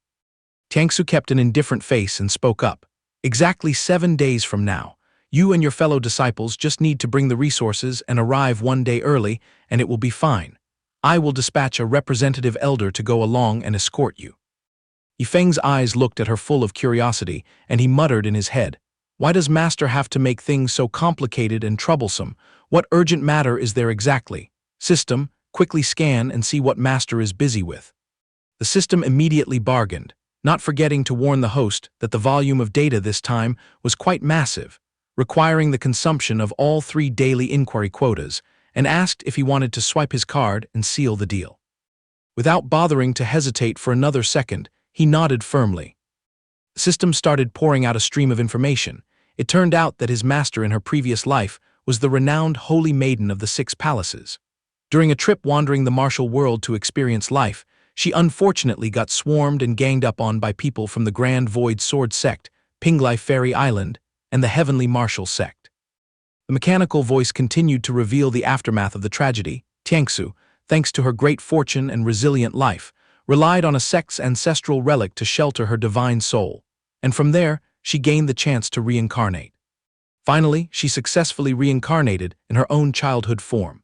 Tiangsu kept an indifferent face and spoke up. Exactly 7 days from now, you and your fellow disciples just need to bring the resources and arrive 1 day early, and it will be fine. I will dispatch a representative elder to go along and escort you. Yifeng's eyes looked at her full of curiosity, and he muttered in his head, Why does Master have to make things so complicated and troublesome? What urgent matter is there exactly? System, quickly scan and see what Master is busy with. The system immediately bargained, not forgetting to warn the host that the volume of data this time was quite massive, requiring the consumption of all 3 daily inquiry quotas, and asked if he wanted to swipe his card and seal the deal. Without bothering to hesitate for another second, he nodded firmly. The system started pouring out a stream of information. It turned out that his master in her previous life was the renowned Holy Maiden of the 6 Palaces. During a trip wandering the martial world to experience life, she unfortunately got swarmed and ganged up on by people from the Grand Void Sword sect, Pinglai Fairy Island, and the Heavenly Martial sect. The mechanical voice continued to reveal the aftermath of the tragedy. Xianxia, thanks to her great fortune and resilient life, relied on a sect's ancestral relic to shelter her divine soul, and from there, she gained the chance to reincarnate. Finally, she successfully reincarnated in her own childhood form.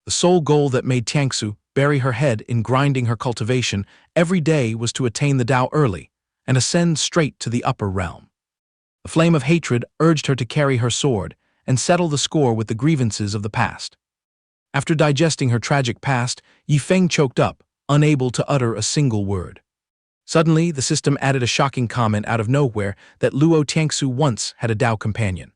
The sole goal that made Xianxia bury her head in grinding her cultivation every day was to attain the Tao early and ascend straight to the upper realm. The flame of hatred urged her to carry her sword and settle the score with the grievances of the past. After digesting her tragic past, Yifeng choked up, unable to utter a single word. Suddenly, the system added a shocking comment out of nowhere that Luo Xianxia once had a Tao companion.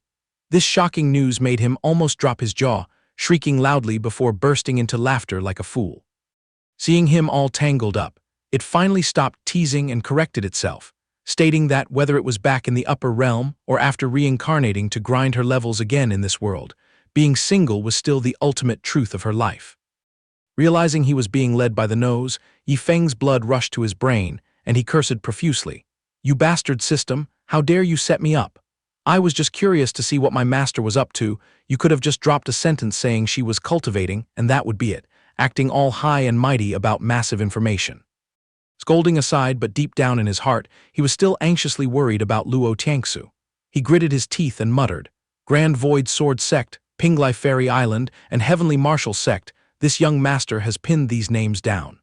This shocking news made him almost drop his jaw, shrieking loudly before bursting into laughter like a fool. Seeing him all tangled up, it finally stopped teasing and corrected itself, stating that whether it was back in the upper realm or after reincarnating to grind her levels again in this world, being single was still the ultimate truth of her life. Realizing he was being led by the nose, Yifeng's blood rushed to his brain, and he cursed profusely. "You bastard system, how dare you set me up? I was just curious to see what my master was up to. You could have just dropped a sentence saying she was cultivating, and that would be it, acting all high and mighty about massive information." Scolding aside, but deep down in his heart, he was still anxiously worried about Luo Xianxia. He gritted his teeth and muttered, "Grand Void Sword Sect, Pinglai Fairy Island, and Heavenly Martial Sect, this young master has pinned these names down."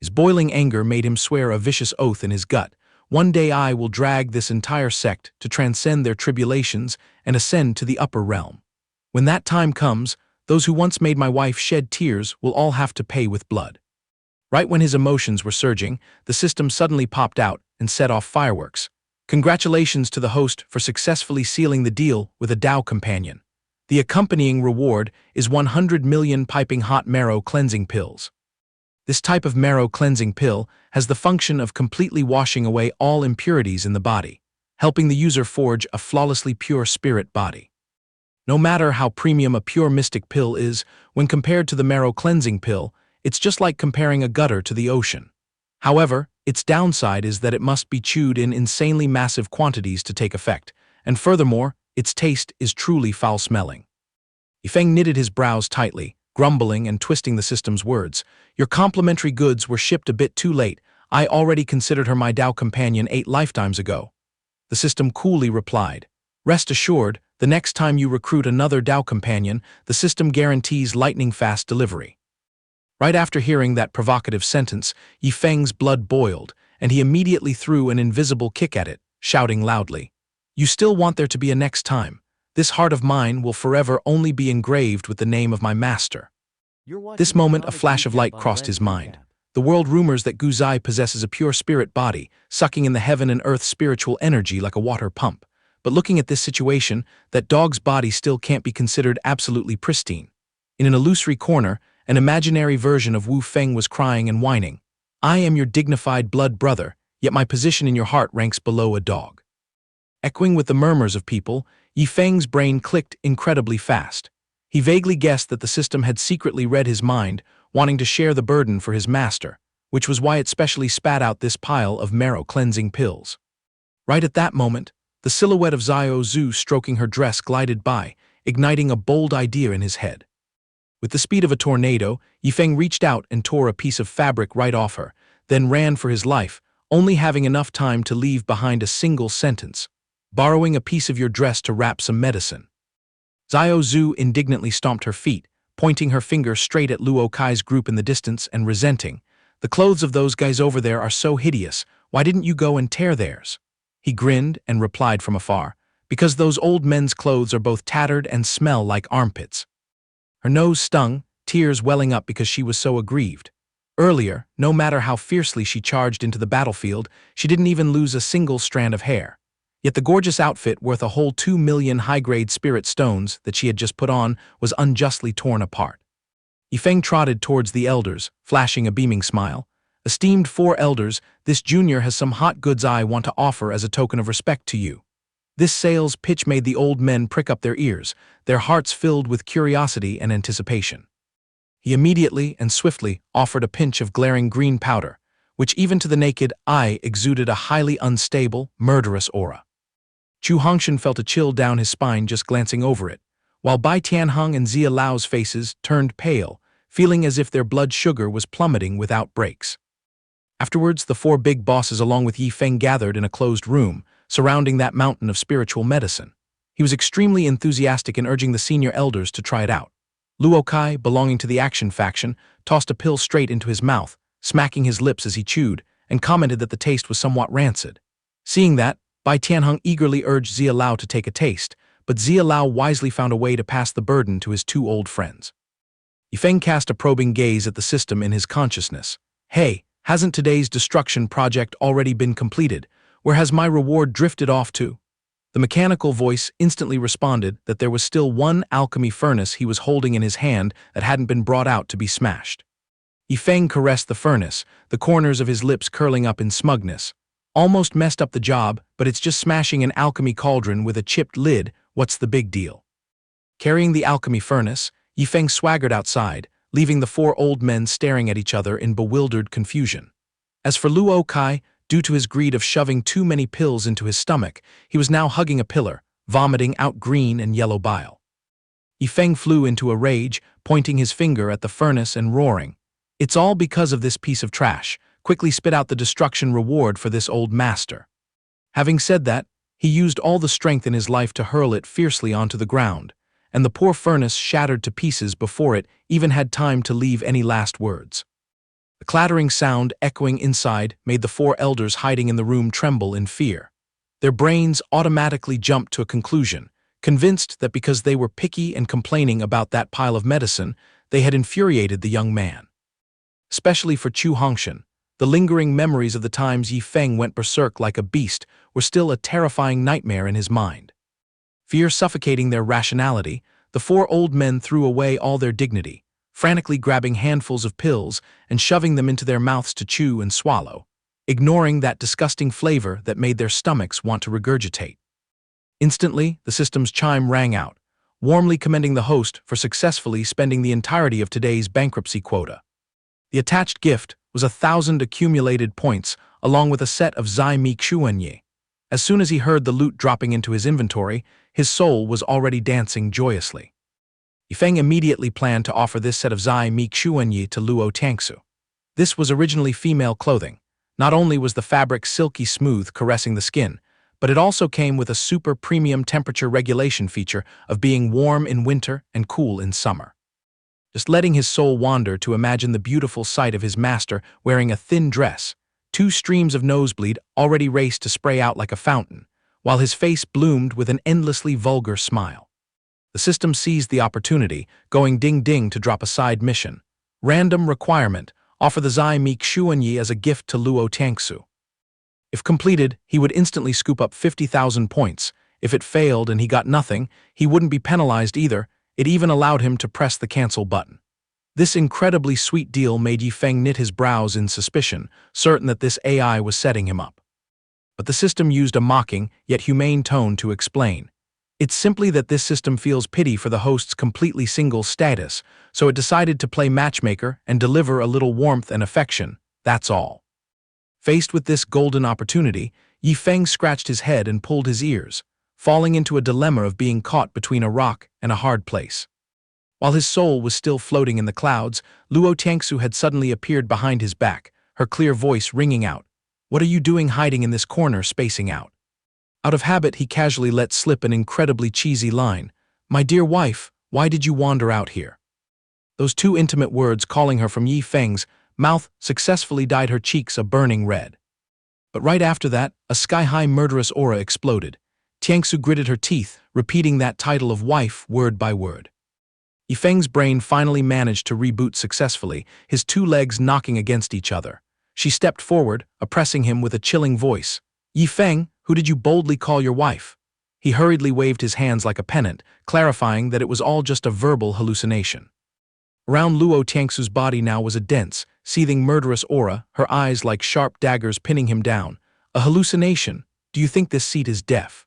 His boiling anger made him swear a vicious oath in his gut. "One day I will drag this entire sect to transcend their tribulations and ascend to the upper realm. When that time comes, those who once made my wife shed tears will all have to pay with blood." Right when his emotions were surging, the system suddenly popped out and set off fireworks. Congratulations to the host for successfully sealing the deal with a Tao companion. The accompanying reward is 100 million piping hot marrow cleansing pills. This type of marrow cleansing pill has the function of completely washing away all impurities in the body, helping the user forge a flawlessly pure spirit body. No matter how premium a pure mystic pill is, when compared to the marrow cleansing pill, it's just like comparing a gutter to the ocean. However, its downside is that it must be chewed in insanely massive quantities to take effect, and furthermore, its taste is truly foul-smelling. Yifeng knitted his brows tightly, grumbling and twisting the system's words. "Your complimentary goods were shipped a bit too late. I already considered her my Tao companion 8 lifetimes ago." The system coolly replied, "Rest assured, the next time you recruit another Tao companion, the system guarantees lightning-fast delivery." Right after hearing that provocative sentence, Yifeng's blood boiled, and he immediately threw an invisible kick at it, shouting loudly, "You still want there to be a next time? This heart of mine will forever only be engraved with the name of my master." This moment, a flash of light crossed his mind. The world rumors that Guzai possesses a pure spirit body, sucking in the heaven and earth spiritual energy like a water pump. But looking at this situation, that dog's body still can't be considered absolutely pristine. In an illusory corner, an imaginary version of Wu Feng was crying and whining, "I am your dignified blood brother, yet my position in your heart ranks below a dog." Echoing with the murmurs of people, Yifeng's brain clicked incredibly fast. He vaguely guessed that the system had secretly read his mind, wanting to share the burden for his master, which was why it specially spat out this pile of marrow-cleansing pills. Right at that moment, the silhouette of Xiao Zhu stroking her dress glided by, igniting a bold idea in his head. With the speed of a tornado, Yifeng reached out and tore a piece of fabric right off her, then ran for his life, only having enough time to leave behind a single sentence, "Borrowing a piece of your dress to wrap some medicine." Xiao Zhu indignantly stomped her feet, pointing her finger straight at Luo Kai's group in the distance and resenting, "The clothes of those guys over there are so hideous, why didn't you go and tear theirs?" He grinned and replied from afar, "Because those old men's clothes are both tattered and smell like armpits." Her nose stung, tears welling up because she was so aggrieved. Earlier, no matter how fiercely she charged into the battlefield, she didn't even lose a single strand of hair. Yet the gorgeous outfit worth a whole 2 million high-grade spirit stones that she had just put on was unjustly torn apart. Yifeng trotted towards the elders, flashing a beaming smile. "Esteemed 4 elders, this junior has some hot goods I want to offer as a token of respect to you." This sales pitch made the old men prick up their ears, their hearts filled with curiosity and anticipation. He immediately and swiftly offered a pinch of glaring green powder, which even to the naked eye exuded a highly unstable, murderous aura. Chu Hongshan felt a chill down his spine just glancing over it, while Bai Tianheng and Zia Lao's faces turned pale, feeling as if their blood sugar was plummeting without breaks. Afterwards, the four big bosses along with Yi Feng gathered in a closed room, surrounding that mountain of spiritual medicine. He was extremely enthusiastic in urging the senior elders to try it out. Luo Kai, belonging to the action faction, tossed a pill straight into his mouth, smacking his lips as he chewed, and commented that the taste was somewhat rancid. Seeing that, Bai Tianheng eagerly urged Zia Lao to take a taste, but Zia Lao wisely found a way to pass the burden to his two old friends. Yifeng cast a probing gaze at the system in his consciousness. Hey, hasn't today's destruction project already been completed? Where has my reward drifted off to? The mechanical voice instantly responded that there was still one alchemy furnace he was holding in his hand that hadn't been brought out to be smashed. Yifeng caressed the furnace, the corners of his lips curling up in smugness. Almost messed up the job, but it's just smashing an alchemy cauldron with a chipped lid. What's the big deal? Carrying the alchemy furnace, Yifeng swaggered outside, leaving the four old men staring at each other in bewildered confusion. As for Luo Kai, due to his greed of shoving too many pills into his stomach, he was now hugging a pillar, vomiting out green and yellow bile. Yifeng flew into a rage, pointing his finger at the furnace and roaring, "It's all because of this piece of trash. Quickly spit out the destruction reward for this old master." Having said that, he used all the strength in his life to hurl it fiercely onto the ground, and the poor furnace shattered to pieces before it even had time to leave any last words. The clattering sound echoing inside made the four elders hiding in the room tremble in fear. Their brains automatically jumped to a conclusion, convinced that because they were picky and complaining about that pile of medicine, they had infuriated the young man. Especially for Chu Hongshan, the lingering memories of the times Yi Feng went berserk like a beast were still a terrifying nightmare in his mind. Fear suffocating their rationality, the four old men threw away all their dignity, frantically grabbing handfuls of pills and shoving them into their mouths to chew and swallow, ignoring that disgusting flavor that made their stomachs want to regurgitate. Instantly, the system's chime rang out, warmly commending the host for successfully spending the entirety of today's bankruptcy quota. The attached gift was 1,000 accumulated points, along with a set of Zai Mi Xuanyi. As soon as he heard the loot dropping into his inventory, his soul was already dancing joyously. Yifeng immediately planned to offer this set of Zai Mi Xuanyi to Luo Tangsu. This was originally female clothing. Not only was the fabric silky smooth, caressing the skin, but it also came with a super premium temperature regulation feature of being warm in winter and cool in summer. Just letting his soul wander to imagine the beautiful sight of his master wearing a thin dress, 2 streams of nosebleed already raced to spray out like a fountain, while his face bloomed with an endlessly vulgar smile. The system seized the opportunity, going ding-ding to drop a side mission. Random requirement: offer the Zai Mi Xuanyi as a gift to Luo Tangsu. If completed, he would instantly scoop up 50,000 points. If it failed and he got nothing, he wouldn't be penalized either. It even allowed him to press the cancel button. This incredibly sweet deal made Yifeng knit his brows in suspicion, certain that this AI was setting him up. But the system used a mocking, yet humane tone to explain. It's simply that this system feels pity for the host's completely single status, so it decided to play matchmaker and deliver a little warmth and affection, that's all. Faced with this golden opportunity, Yifeng scratched his head and pulled his ears, falling into a dilemma of being caught between a rock and a hard place. While his soul was still floating in the clouds, Luo Tangsu had suddenly appeared behind his back, her clear voice ringing out. "What are you doing hiding in this corner, spacing out?" Out of habit, he casually let slip an incredibly cheesy line. "My dear wife, why did you wander out here?" Those 2 intimate words calling her from Yi Feng's mouth successfully dyed her cheeks a burning red. But right after that, a sky-high murderous aura exploded. Tiangsu gritted her teeth, repeating that title of wife word by word. Yifeng's brain finally managed to reboot successfully, his 2 legs knocking against each other. She stepped forward, oppressing him with a chilling voice. "Yifeng, who did you boldly call your wife?" He hurriedly waved his hands like a pennant, clarifying that it was all just a verbal hallucination. Around Luo Tangsu's body now was a dense, seething murderous aura, her eyes like sharp daggers pinning him down. "A hallucination? Do you think this seat is deaf?"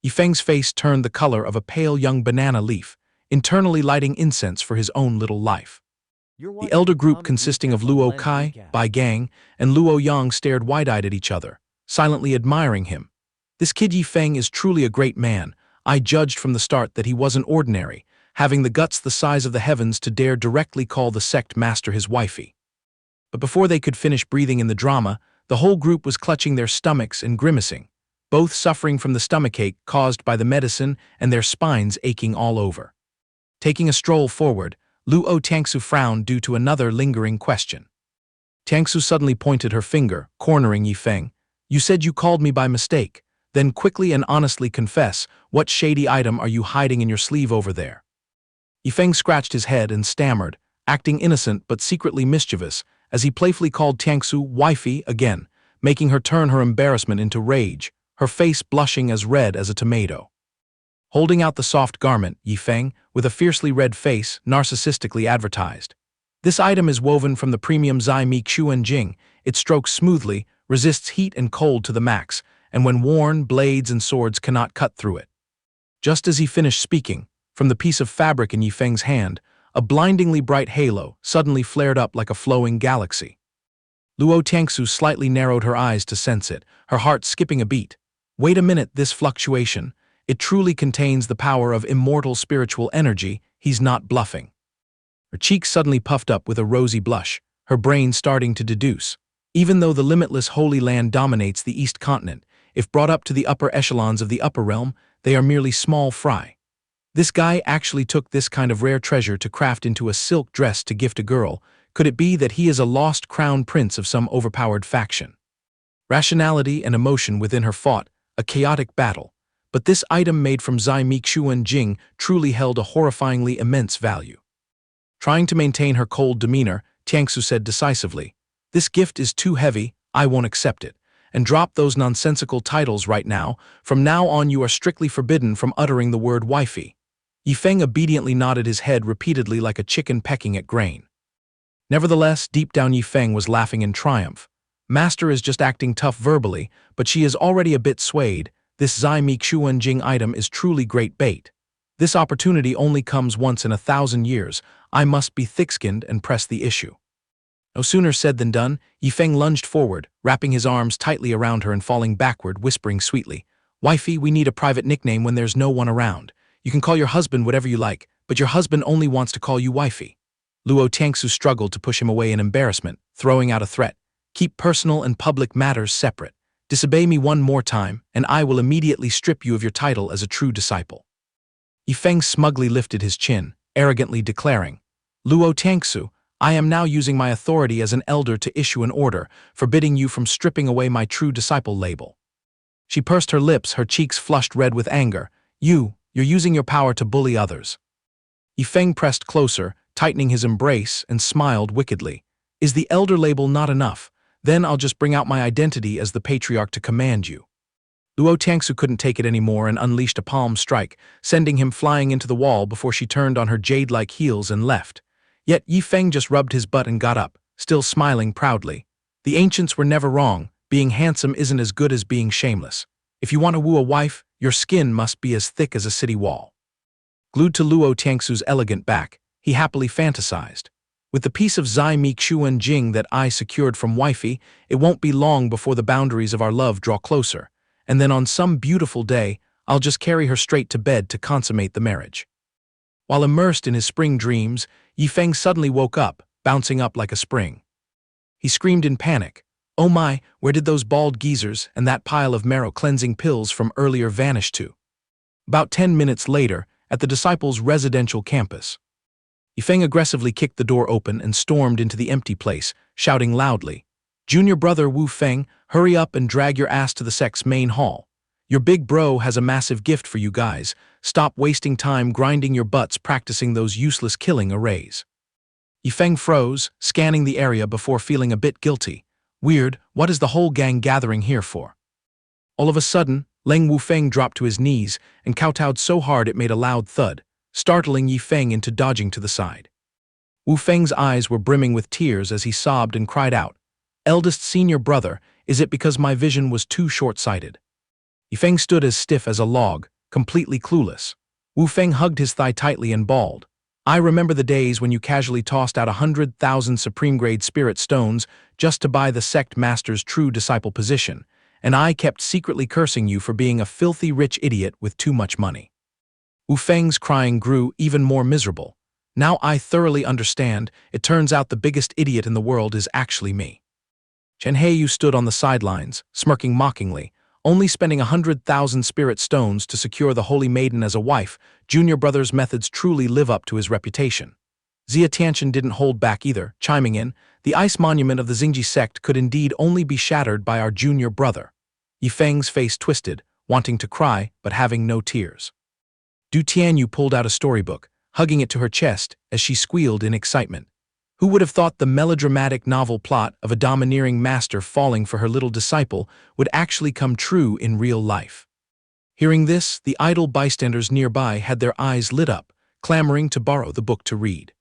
Yifeng's face turned the color of a pale young banana leaf, internally lighting incense for his own little life. You're The watching elder a group comic consisting of recap on Luo Lens Kai, Recap. Bai Gang, and Luo Yang stared wide-eyed at each other, silently admiring him. This kid Yifeng is truly a great man. I judged from the start that he wasn't ordinary, having the guts the size of the heavens to dare directly call the sect master his wifey. But before they could finish breathing in the drama, the whole group was clutching their stomachs and grimacing, both suffering from the stomachache caused by the medicine and their spines aching all over. Taking a stroll forward, Luo Tangsu frowned due to another lingering question. Tangsu suddenly pointed her finger, cornering Yifeng. You said you called me by mistake. Then quickly and honestly confess, what shady item are you hiding in your sleeve over there? Yifeng scratched his head and stammered, acting innocent but secretly mischievous, as he playfully called Tangsu wifey again, making her turn her embarrassment into rage, her face blushing as red as a tomato. Holding out the soft garment, Yifeng, with a fiercely red face, narcissistically advertised. This item is woven from the premium Zai Mi Xuan Jing. It strokes smoothly, resists heat and cold to the max, and when worn, blades and swords cannot cut through it. Just as he finished speaking, from the piece of fabric in Yifeng's hand, a blindingly bright halo suddenly flared up like a flowing galaxy. Luo Tangsu slightly narrowed her eyes to sense it, her heart skipping a beat. Wait a minute, this fluctuation. It truly contains the power of immortal spiritual energy. He's not bluffing. Her cheeks suddenly puffed up with a rosy blush, her brain starting to deduce. Even though the limitless Holy Land dominates the East Continent, if brought up to the upper echelons of the upper realm, they are merely small fry. This guy actually took this kind of rare treasure to craft into a silk dress to gift a girl. Could it be that he is a lost crown prince of some overpowered faction? Rationality and emotion within her fought, a chaotic battle. But this item made from Zai Mi Xuan Jing truly held a horrifyingly immense value. Trying to maintain her cold demeanor, Tiangsu said decisively, "This gift is too heavy, I won't accept it. And drop those nonsensical titles right now. From now on you are strictly forbidden from uttering the word wifey." Yifeng obediently nodded his head repeatedly like a chicken pecking at grain. Nevertheless, deep down Yifeng was laughing in triumph. Master is just acting tough verbally, but she is already a bit swayed. This Zai Mi Xuan Jing item is truly great bait. This opportunity only comes once in 1,000 years. I must be thick-skinned and press the issue. No sooner said than done, Yifeng lunged forward, wrapping his arms tightly around her and falling backward, whispering sweetly, "Wifey, we need a private nickname when there's no one around. You can call your husband whatever you like, but your husband only wants to call you wifey." Luo Tangsu struggled to push him away in embarrassment, throwing out a threat. "Keep personal and public matters separate. Disobey me one more time, and I will immediately strip you of your title as a true disciple." Yifeng smugly lifted his chin, arrogantly declaring, "Luo Tangsu, I am now using my authority as an elder to issue an order, forbidding you from stripping away my true disciple label." She pursed her lips, her cheeks flushed red with anger. You're using your power to bully others." Yifeng pressed closer, tightening his embrace, and smiled wickedly. "Is the elder label not enough? Then I'll just bring out my identity as the patriarch to command you." Luo Tangsu couldn't take it anymore and unleashed a palm strike, sending him flying into the wall before she turned on her jade-like heels and left. Yet Yifeng just rubbed his butt and got up, still smiling proudly. The ancients were never wrong. Being handsome isn't as good as being shameless. If you want to woo a wife, your skin must be as thick as a city wall. Glued to Luo Tangsu's elegant back, he happily fantasized. With the piece of Zai Mi Xuan Jing that I secured from wifey, it won't be long before the boundaries of our love draw closer, and then on some beautiful day, I'll just carry her straight to bed to consummate the marriage. While immersed in his spring dreams, Yifeng suddenly woke up, bouncing up like a spring. He screamed in panic, "Oh my, where did those bald geezers and that pile of marrow-cleansing pills from earlier vanish to?" About 10 minutes later, at the disciples' residential campus, Yifeng aggressively kicked the door open and stormed into the empty place, shouting loudly, "Junior brother Wu Feng, hurry up and drag your ass to the sect's main hall. Your big bro has a massive gift for you guys. Stop wasting time grinding your butts practicing those useless killing arrays." Yifeng froze, scanning the area before feeling a bit guilty. Weird, what is the whole gang gathering here for? All of a sudden, Leng Wufeng dropped to his knees and kowtowed so hard it made a loud thud, startling Yifeng into dodging to the side. Wufeng's eyes were brimming with tears as he sobbed and cried out, "Eldest senior brother, is it because my vision was too short-sighted?" Yifeng stood as stiff as a log, completely clueless. Wufeng hugged his thigh tightly and bawled, I remember the days when you casually tossed out 100,000 supreme-grade spirit stones just to buy the sect master's true disciple position, and I kept secretly cursing you for being a filthy rich idiot with too much money. Wu Feng's crying grew even more miserable. Now I thoroughly understand, it turns out the biggest idiot in the world is actually me. Chen Heiyu stood on the sidelines, smirking mockingly, only spending 100,000 spirit stones to secure the holy maiden as a wife. Junior brother's methods truly live up to his reputation. Xia Tianchen didn't hold back either, chiming in, the ice monument of the Xingji sect could indeed only be shattered by our junior brother. Yifeng's face twisted, wanting to cry but having no tears. Du Tianyu pulled out a storybook, hugging it to her chest as she squealed in excitement. Who would have thought the melodramatic novel plot of a domineering master falling for her little disciple would actually come true in real life? Hearing this, the idle bystanders nearby had their eyes lit up, clamoring to borrow the book to read.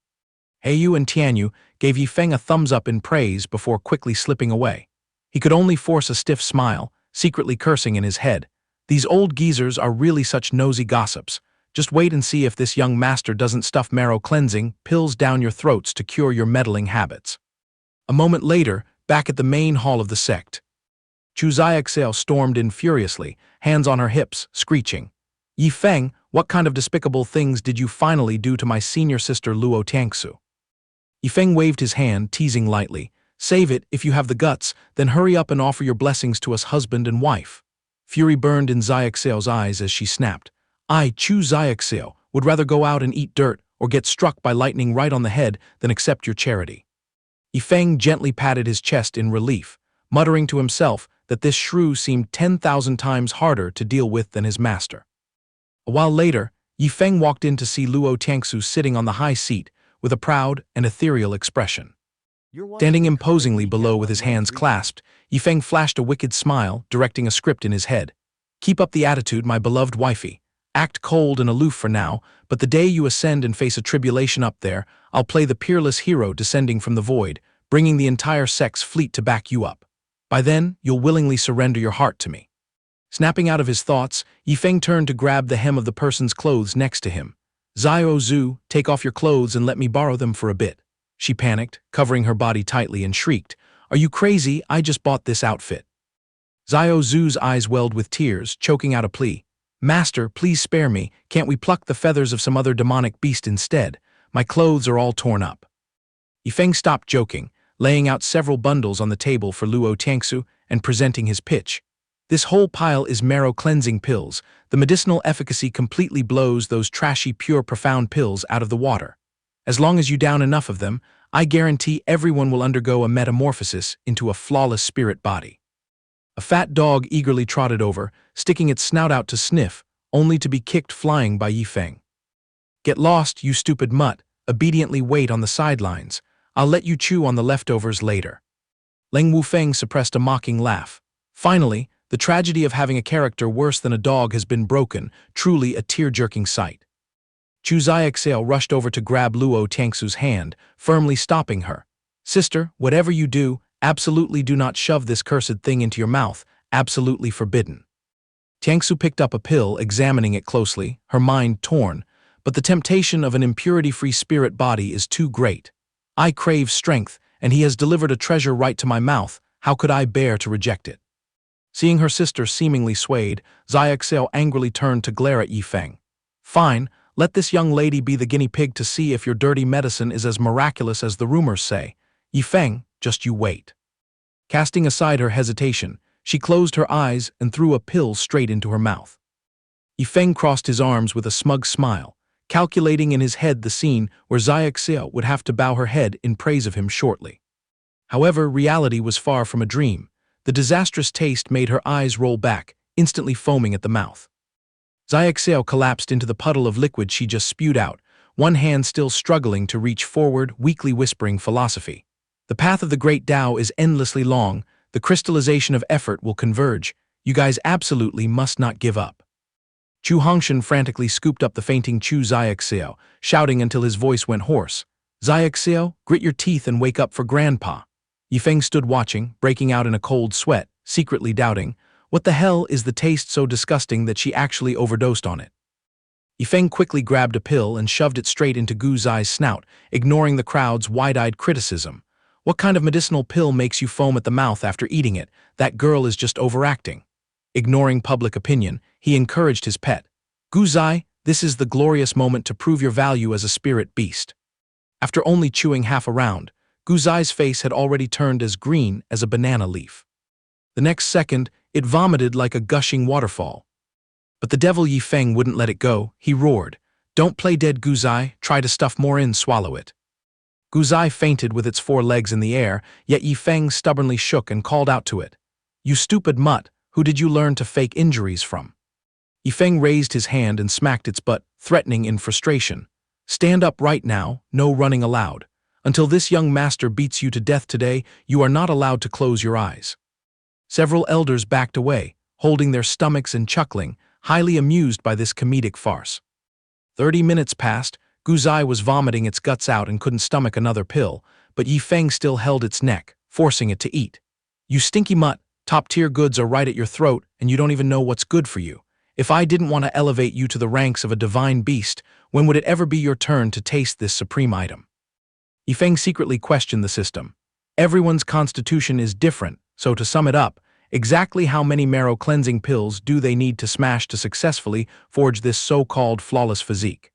Heiyu and Tianyu gave Yifeng a thumbs up in praise before quickly slipping away. He could only force a stiff smile, secretly cursing in his head. These old geezers are really such nosy gossips. Just wait and see if this young master doesn't stuff marrow-cleansing pills down your throats to cure your meddling habits. A moment later, back at the main hall of the sect, Chu Xiaxia stormed in furiously, hands on her hips, screeching, Yifeng, what kind of despicable things did you finally do to my senior sister Luo Tiangsu? Yifeng waved his hand, teasing lightly, save it if you have the guts, then hurry up and offer your blessings to us husband and wife. Fury burned in Xiaxia's eyes as she snapped, I, Chu Xiaxia, would rather go out and eat dirt or get struck by lightning right on the head than accept your charity. Yifeng gently patted his chest in relief, muttering to himself that this shrew seemed 10,000 times harder to deal with than his master. A while later, Yifeng walked in to see Luo Tiangsu sitting on the high seat with a proud and ethereal expression. Standing imposingly below with his hands clasped, Yifeng flashed a wicked smile, directing a script in his head. Keep up the attitude, my beloved wifey. Act cold and aloof for now, but the day you ascend and face a tribulation up there, I'll play the peerless hero descending from the void, bringing the entire sect's fleet to back you up. By then, you'll willingly surrender your heart to me. Snapping out of his thoughts, Yifeng turned to grab the hem of the person's clothes next to him. Xiao Zhu, take off your clothes and let me borrow them for a bit. She panicked, covering her body tightly, and shrieked, Are you crazy? I just bought this outfit. Xiao Zhu's eyes welled with tears, choking out a plea. Master, please spare me, can't we pluck the feathers of some other demonic beast instead? My clothes are all torn up. Yifeng stopped joking, laying out several bundles on the table for Luo Tiangsu and presenting his pitch. This whole pile is marrow-cleansing pills. The medicinal efficacy completely blows those trashy, pure, profound pills out of the water. As long as you down enough of them, I guarantee everyone will undergo a metamorphosis into a flawless spirit body. A fat dog eagerly trotted over, sticking its snout out to sniff, only to be kicked flying by Yifeng. Get lost, you stupid mutt, obediently wait on the sidelines. I'll let you chew on the leftovers later. Leng Wufeng suppressed a mocking laugh. Finally, the tragedy of having a character worse than a dog has been broken, truly a tear-jerking sight. Chu Xiaxia rushed over to grab Luo Tiangsu's hand, firmly stopping her. Sister, whatever you do, absolutely do not shove this cursed thing into your mouth, absolutely forbidden. Tiangsu picked up a pill, examining it closely, her mind torn, but the temptation of an impurity-free spirit body is too great. I crave strength, and he has delivered a treasure right to my mouth, how could I bear to reject it? Seeing her sister seemingly swayed, Xiaxia angrily turned to glare at Yifeng. Fine, let this young lady be the guinea pig to see if your dirty medicine is as miraculous as the rumors say. Yifeng, just you wait. Casting aside her hesitation, she closed her eyes and threw a pill straight into her mouth. Yifeng crossed his arms with a smug smile, calculating in his head the scene where Xiaxia would have to bow her head in praise of him shortly. However, reality was far from a dream. The disastrous taste made her eyes roll back, instantly foaming at the mouth. Xiaxia collapsed into the puddle of liquid she just spewed out, one hand still struggling to reach forward, weakly whispering philosophy. The path of the great Tao is endlessly long, the crystallization of effort will converge, you guys absolutely must not give up. Chu Hongshan frantically scooped up the fainting Chu Xiaxia, shouting until his voice went hoarse. Xiaxia, grit your teeth and wake up for Grandpa. Yifeng stood watching, breaking out in a cold sweat, secretly doubting, what the hell is the taste so disgusting that she actually overdosed on it? Yifeng quickly grabbed a pill and shoved it straight into Gu Zai's snout, ignoring the crowd's wide-eyed criticism. What kind of medicinal pill makes you foam at the mouth after eating it? That girl is just overacting. Ignoring public opinion, he encouraged his pet. Gu Zai, this is the glorious moment to prove your value as a spirit beast. After only chewing half a round, Gu Zai's face had already turned as green as a banana leaf. The next second, it vomited like a gushing waterfall. But the devil Yifeng wouldn't let it go. He roared, "Don't play dead, Gu Zai, try to stuff more in, swallow it." Gu Zai fainted with its 4 legs in the air, yet Yifeng stubbornly shook and called out to it, "You stupid mutt, who did you learn to fake injuries from?" Yifeng raised his hand and smacked its butt, threatening in frustration, "Stand up right now, no running allowed. Until this young master beats you to death today, you are not allowed to close your eyes." Several elders backed away, holding their stomachs and chuckling, highly amused by this comedic farce. 30 minutes passed. Gu Zai was vomiting its guts out and couldn't stomach another pill, but Yifeng still held its neck, forcing it to eat. "You stinky mutt, top-tier goods are right at your throat, and you don't even know what's good for you. If I didn't want to elevate you to the ranks of a divine beast, when would it ever be your turn to taste this supreme item?" Yifeng secretly questioned the system. Everyone's constitution is different, so to sum it up, exactly how many marrow-cleansing pills do they need to smash to successfully forge this so-called flawless physique?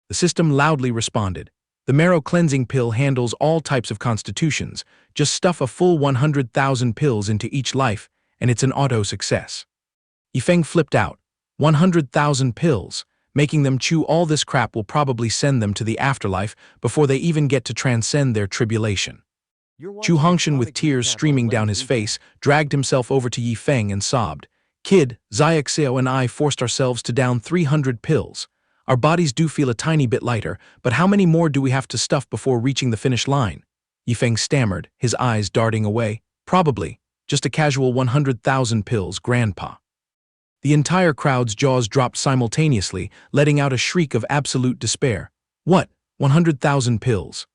The system loudly responded, "The marrow-cleansing pill handles all types of constitutions. Just stuff a full 100,000 pills into each life, and it's an auto-success." Yifeng flipped out. 100,000 pills. Making them chew all this crap will probably send them to the afterlife before they even get to transcend their tribulation. Chu Hongshan, with tears streaming down his face, dragged himself over to Yifeng and sobbed, "Kid, Xianxia and I forced ourselves to down 300 pills. Our bodies do feel a tiny bit lighter, but how many more do we have to stuff before reaching the finish line?" Yifeng stammered, his eyes darting away. "Probably, just a casual 100,000 pills, Grandpa." The entire crowd's jaws dropped simultaneously, letting out a shriek of absolute despair. "What? 100,000 pills?"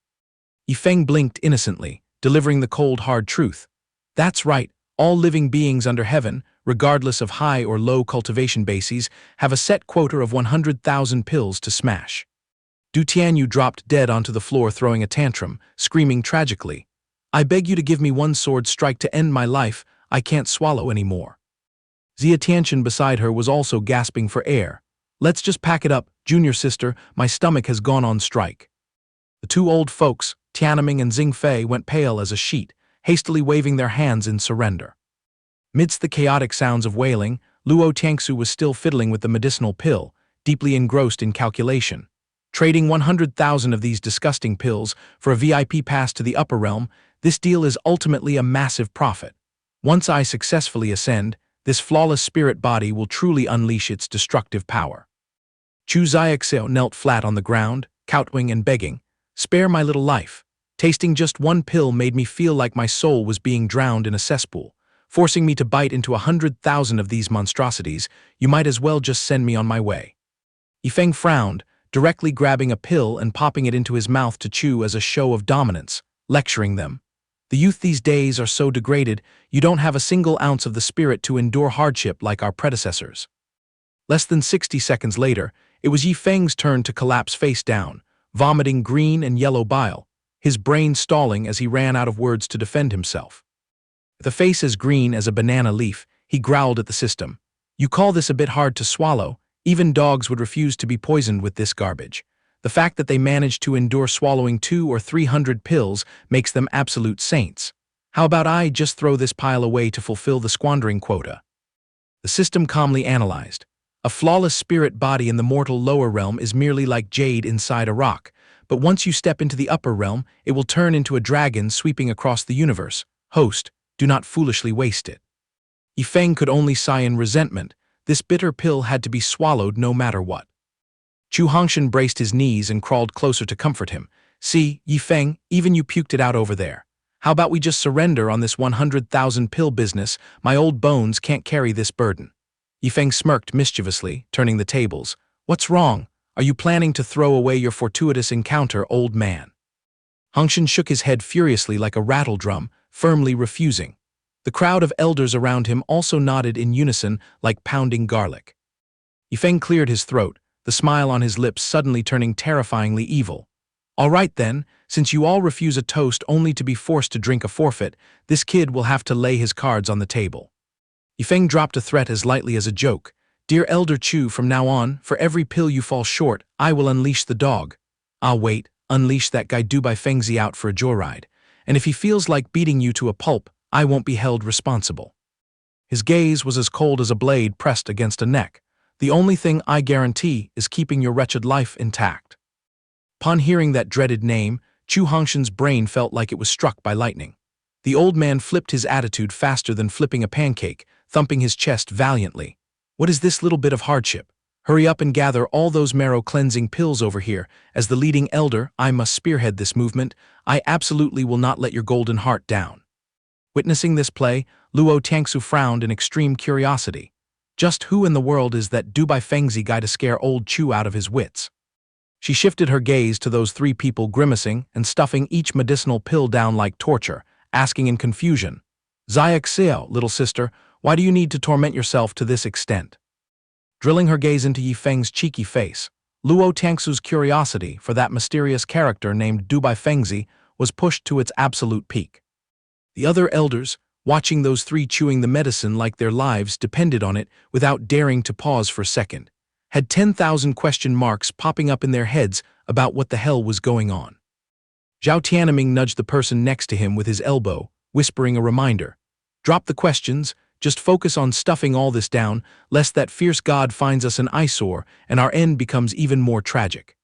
Yifeng blinked innocently, delivering the cold, hard truth. "That's right, all living beings under heaven, regardless of high or low cultivation bases, have a set quota of 100,000 pills to smash." Du Tianyu dropped dead onto the floor, throwing a tantrum, screaming tragically, "I beg you to give me one sword strike to end my life, I can't swallow anymore." Xia Tianchen beside her was also gasping for air. "Let's just pack it up, junior sister, my stomach has gone on strike." The 2 old folks, Tianming and Xingfei, went pale as a sheet, hastily waving their hands in surrender. Midst the chaotic sounds of wailing, Luo Tiangsu was still fiddling with the medicinal pill, deeply engrossed in calculation. Trading 100,000 of these disgusting pills for a VIP pass to the upper realm, this deal is ultimately a massive profit. Once I successfully ascend, this flawless spirit body will truly unleash its destructive power. Chu Xiaoxiao knelt flat on the ground, kowtowing and begging, "Spare my little life. Tasting just 1 pill made me feel like my soul was being drowned in a cesspool, forcing me to bite into 100,000 of these monstrosities. You might as well just send me on my way." Yifeng frowned, directly grabbing a pill and popping it into his mouth to chew as a show of dominance, lecturing them. "The youth these days are so degraded, you don't have a single ounce of the spirit to endure hardship like our predecessors." Less than 60 seconds later, it was Yifeng's turn to collapse face down, vomiting green and yellow bile, his brain stalling as he ran out of words to defend himself. With a face as green as a banana leaf, he growled at the system. "You call this a bit hard to swallow? Even dogs would refuse to be poisoned with this garbage. The fact that they managed to endure swallowing 200 or 300 pills makes them absolute saints. How about I just throw this pile away to fulfill the squandering quota?" The system calmly analyzed. A flawless spirit body in the mortal lower realm is merely like jade inside a rock, but once you step into the upper realm, it will turn into a dragon sweeping across the universe. Host, do not foolishly waste it. Yifeng could only sigh in resentment. This bitter pill had to be swallowed no matter what. Chu Hongshan braced his knees and crawled closer to comfort him. "See, Yifeng, even you puked it out over there. How about we just surrender on this 100,000 pill business? My old bones can't carry this burden." Yifeng smirked mischievously, turning the tables. "What's wrong? Are you planning to throw away your fortuitous encounter, old man?" Hongshan shook his head furiously like a rattle drum, firmly refusing. The crowd of elders around him also nodded in unison like pounding garlic. Yifeng cleared his throat, the smile on his lips suddenly turning terrifyingly evil. All right then, since you all refuse a toast only to be forced to drink a forfeit, this kid will have to lay his cards on the table. Yifeng dropped a threat as lightly as a joke. Dear Elder Chu, from now on, for every pill you fall short, I will unleash the dog. Ah wait, unleash that guy Dubai Fengzi out for a joyride. And if he feels like beating you to a pulp, I won't be held responsible. His gaze was as cold as a blade pressed against a neck. The only thing I guarantee is keeping your wretched life intact. Upon hearing that dreaded name, Chu Hongshan's brain felt like it was struck by lightning. The old man flipped his attitude faster than flipping a pancake, thumping his chest valiantly. What is this little bit of hardship? Hurry up and gather all those marrow-cleansing pills over here. As the leading elder, I must spearhead this movement. I absolutely will not let your golden heart down. Witnessing this play, Luo Tiangsu frowned in extreme curiosity. Just who in the world is that Dubai Fengzi guy to scare old Chu out of his wits? She shifted her gaze to those three people grimacing and stuffing each medicinal pill down like torture, asking in confusion, Xianxia, little sister, why do you need to torment yourself to this extent? Drilling her gaze into Yifeng's cheeky face, Luo Tiangsu's curiosity for that mysterious character named Dubai Fengzi was pushed to its absolute peak. The other elders, watching those three chewing the medicine like their lives depended on it without daring to pause for a second, had 10,000 question marks popping up in their heads about what the hell was going on. Zhao Tianming nudged the person next to him with his elbow, whispering a reminder. Drop the questions, just focus on stuffing all this down, lest that fierce god finds us an eyesore and our end becomes even more tragic.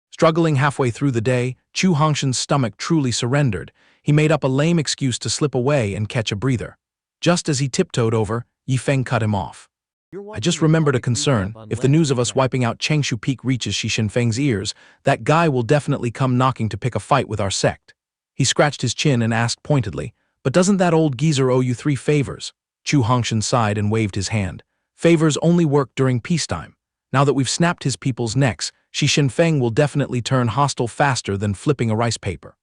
Struggling halfway through the day, Chu Hongshan's stomach truly surrendered. He made up a lame excuse to slip away and catch a breather. Just as he tiptoed over, Yifeng cut him off. I just remembered a concern. If the news of us wiping out Changshu Peak reaches Xi Shinfeng's ears, that guy will definitely come knocking to pick a fight with our sect. He scratched his chin and asked pointedly, but doesn't that old geezer owe you 3 favors? Chu Hongshan sighed and waved his hand. Favors only work during peacetime. Now that we've snapped his people's necks, Xi Shinfeng will definitely turn hostile faster than flipping a rice paper.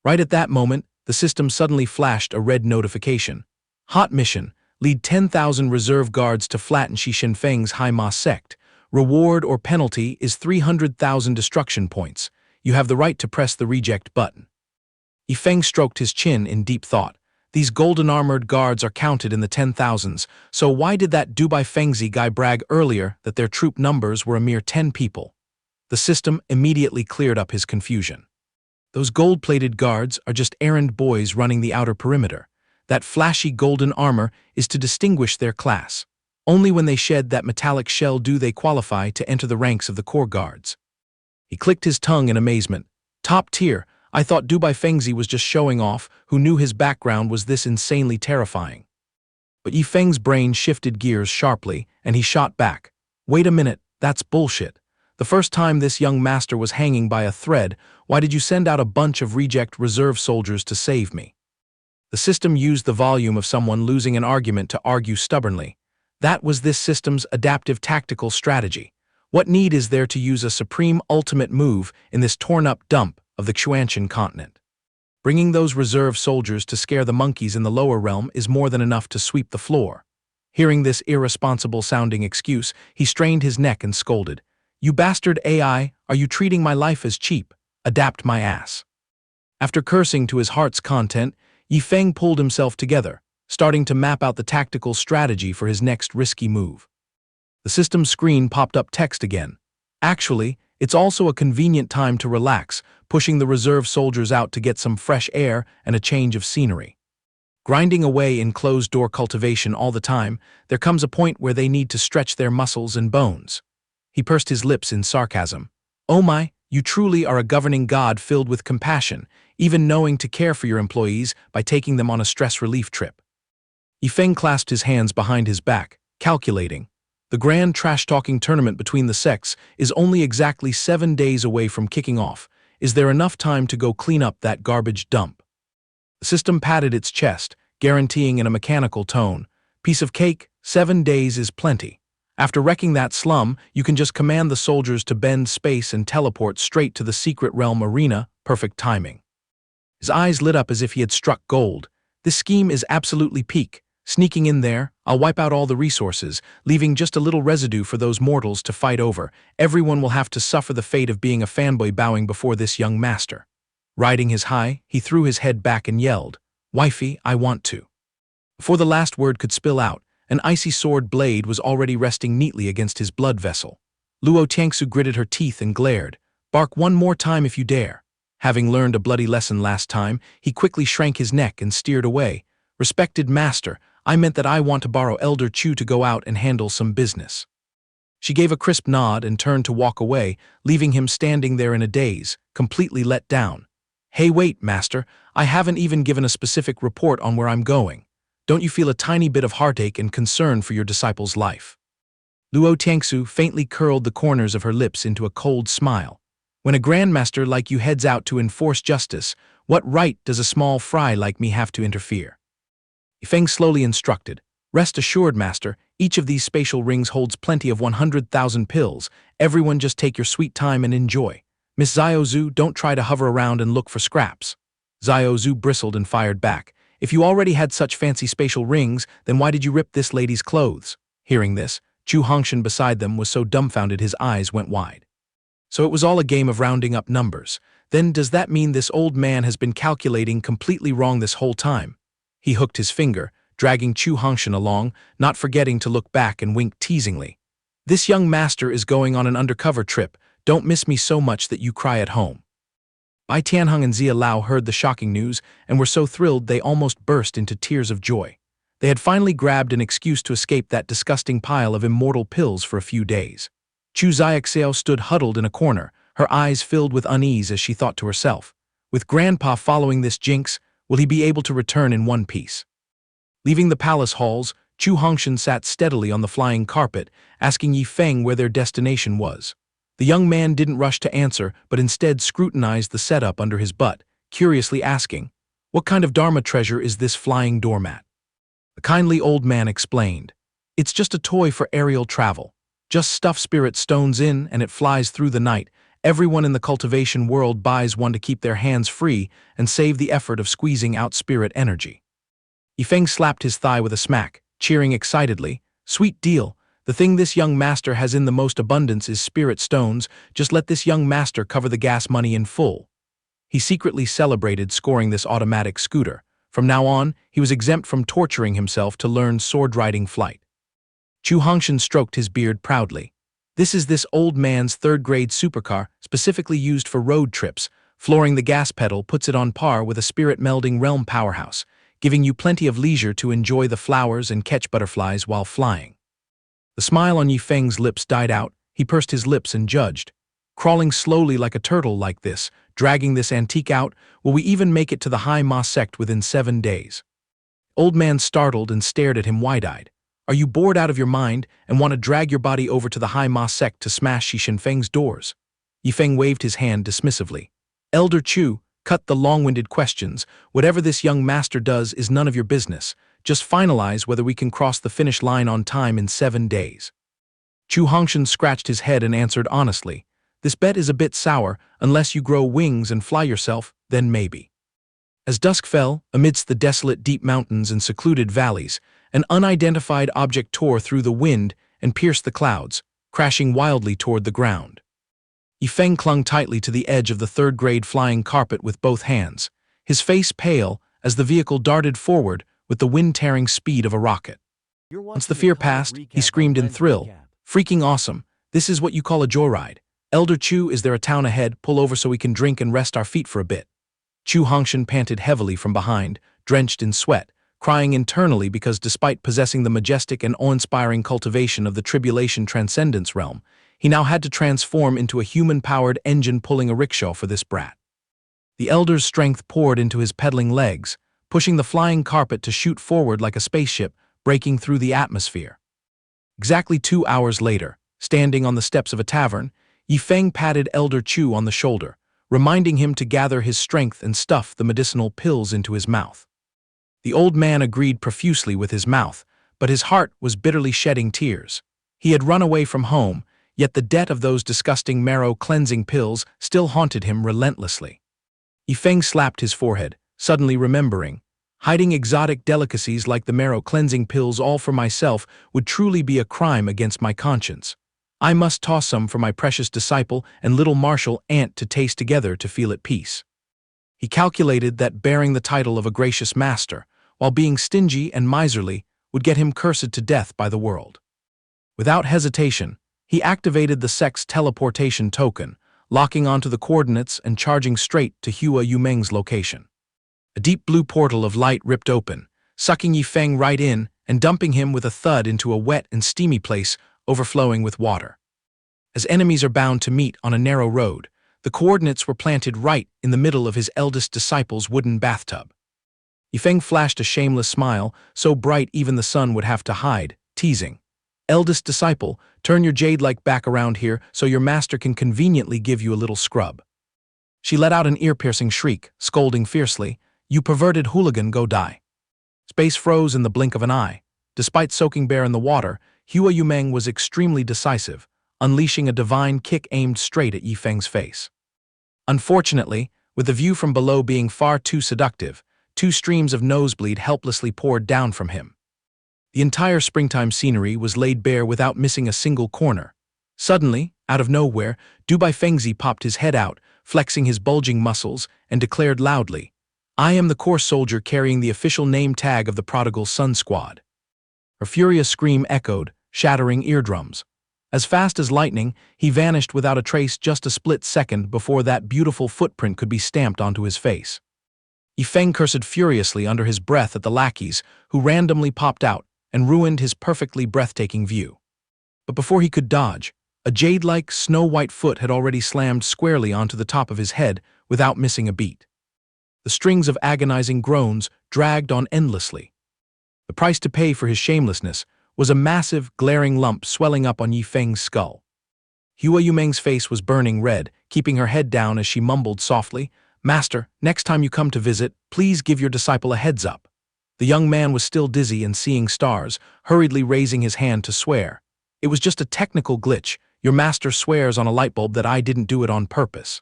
Right at that moment, the system suddenly flashed a red notification. Hot mission. Lead 10,000 reserve guards to flatten Xi Shinfeng's High Ma sect. Reward or penalty is 300,000 destruction points. You have the right to press the reject button. Yifeng stroked his chin in deep thought. These golden-armored guards are counted in the 10,000s, so why did that Dubai Fengzi guy brag earlier that their troop numbers were a mere 10 people? The system immediately cleared up his confusion. Those gold-plated guards are just errand boys running the outer perimeter. That flashy golden armor is to distinguish their class. Only when they shed that metallic shell do they qualify to enter the ranks of the core guards. He clicked his tongue in amazement. Top tier, I thought Dubai Fengzi was just showing off, who knew his background was this insanely terrifying. But Yifeng's brain shifted gears sharply, and he shot back. Wait a minute, that's bullshit. The first time this young master was hanging by a thread, why did you send out a bunch of reject reserve soldiers to save me? The system used the volume of someone losing an argument to argue stubbornly. That was this system's adaptive tactical strategy. What need is there to use a supreme ultimate move in this torn-up dump of the Xianxian continent? Bringing those reserve soldiers to scare the monkeys in the lower realm is more than enough to sweep the floor. Hearing this irresponsible-sounding excuse, he strained his neck and scolded. You bastard AI, are you treating my life as cheap? Adapt my ass. After cursing to his heart's content, Yifeng pulled himself together, starting to map out the tactical strategy for his next risky move. The system's screen popped up text again. Actually, it's also a convenient time to relax, pushing the reserve soldiers out to get some fresh air and a change of scenery. Grinding away in closed-door cultivation all the time, there comes a point where they need to stretch their muscles and bones. He pursed his lips in sarcasm. Oh my, you truly are a governing god filled with compassion, even knowing to care for your employees by taking them on a stress relief trip. Yifeng clasped his hands behind his back, calculating. The grand trash-talking tournament between the sects is only exactly 7 days away from kicking off. Is there enough time to go clean up that garbage dump? The system patted its chest, guaranteeing in a mechanical tone, piece of cake, 7 days is plenty. After wrecking that slum, you can just command the soldiers to bend space and teleport straight to the secret realm arena, perfect timing. His eyes lit up as if he had struck gold. This scheme is absolutely peak. Sneaking in there, I'll wipe out all the resources, leaving just a little residue for those mortals to fight over. Everyone will have to suffer the fate of being a fanboy bowing before this young master. Riding his high, he threw his head back and yelled, "Wifey, I want to." Before the last word could spill out, an icy sword blade was already resting neatly against his blood vessel. Luo Tiangsu gritted her teeth and glared. "Bark one more time if you dare." Having learned a bloody lesson last time, he quickly shrank his neck and steered away. "Respected master, I meant that I want to borrow Elder Chu to go out and handle some business." She gave a crisp nod and turned to walk away, leaving him standing there in a daze, completely let down. "Hey wait, master, I haven't even given a specific report on where I'm going. Don't you feel a tiny bit of heartache and concern for your disciple's life?" Luo Tiangsu faintly curled the corners of her lips into a cold smile. "When a grandmaster like you heads out to enforce justice, what right does a small fry like me have to interfere?" Feng slowly instructed, "Rest assured, master, each of these spatial rings holds plenty of 100,000 pills. Everyone just take your sweet time and enjoy. Miss Xiao Zhu, don't try to hover around and look for scraps." Xiao Zhu bristled and fired back. "If you already had such fancy spatial rings, then why did you rip this lady's clothes?" Hearing this, Chu Hongshan beside them was so dumbfounded his eyes went wide. So it was all a game of rounding up numbers. Then does that mean this old man has been calculating completely wrong this whole time? He hooked his finger, dragging Chu Hongshan along, not forgetting to look back and wink teasingly. "This young master is going on an undercover trip. Don't miss me so much that you cry at home." Bai Tianheng and Zia Lao heard the shocking news and were so thrilled they almost burst into tears of joy. They had finally grabbed an excuse to escape that disgusting pile of immortal pills for a few days. Chu Xiaoxiao stood huddled in a corner, her eyes filled with unease as she thought to herself, "With Grandpa following this jinx, will he be able to return in one piece?" Leaving the palace halls, Chu Hongshan sat steadily on the flying carpet, asking Yi Feng where their destination was. The young man didn't rush to answer, but instead scrutinized the setup under his butt, curiously asking, "What kind of Dharma treasure is this flying doormat?" The kindly old man explained, "It's just a toy for aerial travel. Just stuff spirit stones in and it flies through the night. Everyone in the cultivation world buys one to keep their hands free and save the effort of squeezing out spirit energy." Yifeng slapped his thigh with a smack, cheering excitedly, "Sweet deal. The thing this young master has in the most abundance is spirit stones. Just let this young master cover the gas money in full." He secretly celebrated scoring this automatic scooter. From now on, he was exempt from torturing himself to learn sword-riding flight. Chu Hongshan stroked his beard proudly. "This is this old man's third-grade supercar, specifically used for road trips. Flooring the gas pedal puts it on par with a spirit-melding realm powerhouse, giving you plenty of leisure to enjoy the flowers and catch butterflies while flying." The smile on Yi Feng's lips died out. He pursed his lips and judged, "Crawling slowly like a turtle like this, dragging this antique out, will we even make it to the High Ma sect within 7 days?" Old man startled and stared at him wide-eyed. "Are you bored out of your mind and want to drag your body over to the High Ma sect to smash Xi Shinfeng's doors?" Yi Feng waved his hand dismissively. "Elder Chu, cut the long-winded questions. Whatever this young master does is none of your business. Just finalize whether we can cross the finish line on time in 7 days." Chu Hongshan scratched his head and answered honestly, "This bet is a bit sour. Unless you grow wings and fly yourself, then maybe." As dusk fell, amidst the desolate deep mountains and secluded valleys, an unidentified object tore through the wind and pierced the clouds, crashing wildly toward the ground. Yi Feng clung tightly to the edge of the third-grade flying carpet with both hands, his face pale as the vehicle darted forward with the wind-tearing speed of a rocket. Once the fear passed, he screamed in thrill, "Freaking awesome! This is what you call a joyride. Elder Chu, is there a town ahead? Pull over so we can drink and rest our feet for a bit." Chu Hongshan panted heavily from behind, drenched in sweat, crying internally because despite possessing the majestic and awe-inspiring cultivation of the tribulation transcendence realm, he now had to transform into a human-powered engine pulling a rickshaw for this brat. The elder's strength poured into his pedaling legs, pushing the flying carpet to shoot forward like a spaceship, breaking through the atmosphere. Exactly 2 hours later, standing on the steps of a tavern, Yi Feng patted Elder Chu on the shoulder, reminding him to gather his strength and stuff the medicinal pills into his mouth. The old man agreed profusely with his mouth, but his heart was bitterly shedding tears. He had run away from home, yet the debt of those disgusting marrow-cleansing pills still haunted him relentlessly. Yi Feng slapped his forehead, suddenly remembering, Hiding exotic delicacies like the marrow cleansing pills all for myself would truly be a crime against my conscience. I must toss some for my precious disciple and little Marshal Ant to taste together to feel at peace. He calculated that bearing the title of a gracious master, while being stingy and miserly, would get him cursed to death by the world. Without hesitation, he activated the sect's teleportation token, locking onto the coordinates and charging straight to Hua Yumeng's location. A deep blue portal of light ripped open, sucking Yifeng right in and dumping him with a thud into a wet and steamy place overflowing with water. As enemies are bound to meet on a narrow road, the coordinates were planted right in the middle of his eldest disciple's wooden bathtub. Yifeng flashed a shameless smile, so bright even the sun would have to hide, teasing, "Eldest disciple, turn your jade-like back around here so your master can conveniently give you a little scrub." She let out an ear-piercing shriek, scolding fiercely, "You perverted hooligan, go die." Space froze in the blink of an eye. Despite soaking bare in the water, Hua Yumeng was extremely decisive, unleashing a divine kick aimed straight at Yifeng's face. Unfortunately, with the view from below being far too seductive, 2 streams of nosebleed helplessly poured down from him. The entire springtime scenery was laid bare without missing a single corner. Suddenly, out of nowhere, Dubai Fengzi popped his head out, flexing his bulging muscles, and declared loudly, "I am the course soldier carrying the official name tag of the Prodigal Son Squad." Her furious scream echoed, shattering eardrums. As fast as lightning, he vanished without a trace just a split second before that beautiful footprint could be stamped onto his face. Yifeng cursed furiously under his breath at the lackeys, who randomly popped out and ruined his perfectly breathtaking view. But before he could dodge, a jade-like, snow-white foot had already slammed squarely onto the top of his head without missing a beat. The strings of agonizing groans dragged on endlessly. The price to pay for his shamelessness was a massive, glaring lump swelling up on Yifeng's skull. Hua Yumeng's face was burning red, keeping her head down as she mumbled softly, "Master, next time you come to visit, please give your disciple a heads up." The young man was still dizzy and seeing stars, hurriedly raising his hand to swear. "It was just a technical glitch. Your master swears on a light bulb that I didn't do it on purpose."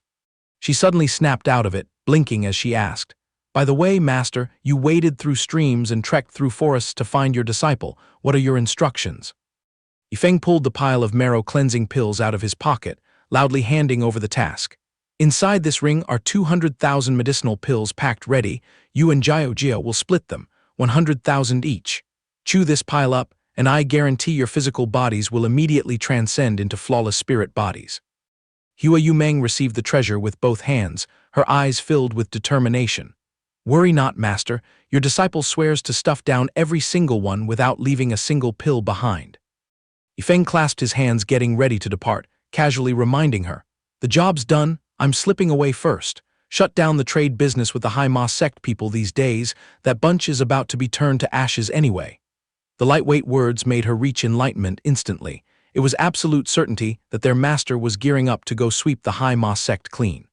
She suddenly snapped out of it, blinking as she asked, "By the way, master, you waded through streams and trekked through forests to find your disciple. What are your instructions?" Yifeng pulled the pile of marrow cleansing pills out of his pocket, loudly handing over the task. "Inside this ring are 200,000 medicinal pills packed ready. You and Jiao will split them, 100,000 each. Chew this pile up, and I guarantee your physical bodies will immediately transcend into flawless spirit bodies." Hua Yumeng received the treasure with both hands, her eyes filled with determination. "Worry not, master. Your disciple swears to stuff down every single one without leaving a single pill behind." Yifeng clasped his hands, getting ready to depart, casually reminding her, "The job's done. I'm slipping away first. Shut down the trade business with the High Ma sect people these days. That bunch is about to be turned to ashes anyway." The lightweight words made her reach enlightenment instantly. It was absolute certainty that their master was gearing up to go sweep the High Ma sect clean.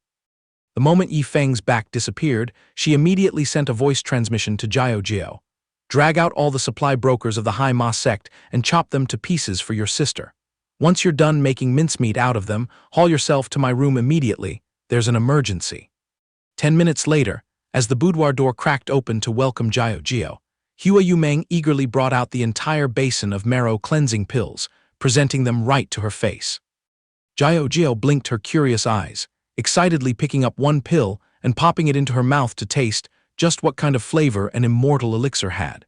The moment Yifeng's back disappeared, she immediately sent a voice transmission to Jiao. "Drag out all the supply brokers of the High Ma sect and chop them to pieces for your sister. Once you're done making mincemeat out of them, haul yourself to my room immediately. There's an emergency." 10 minutes later, as the boudoir door cracked open to welcome Jiao, Hua Yumeng eagerly brought out the entire basin of marrow cleansing pills, presenting them right to her face. Jiao blinked her curious eyes, excitedly picking up one pill and popping it into her mouth to taste just what kind of flavor an immortal elixir had.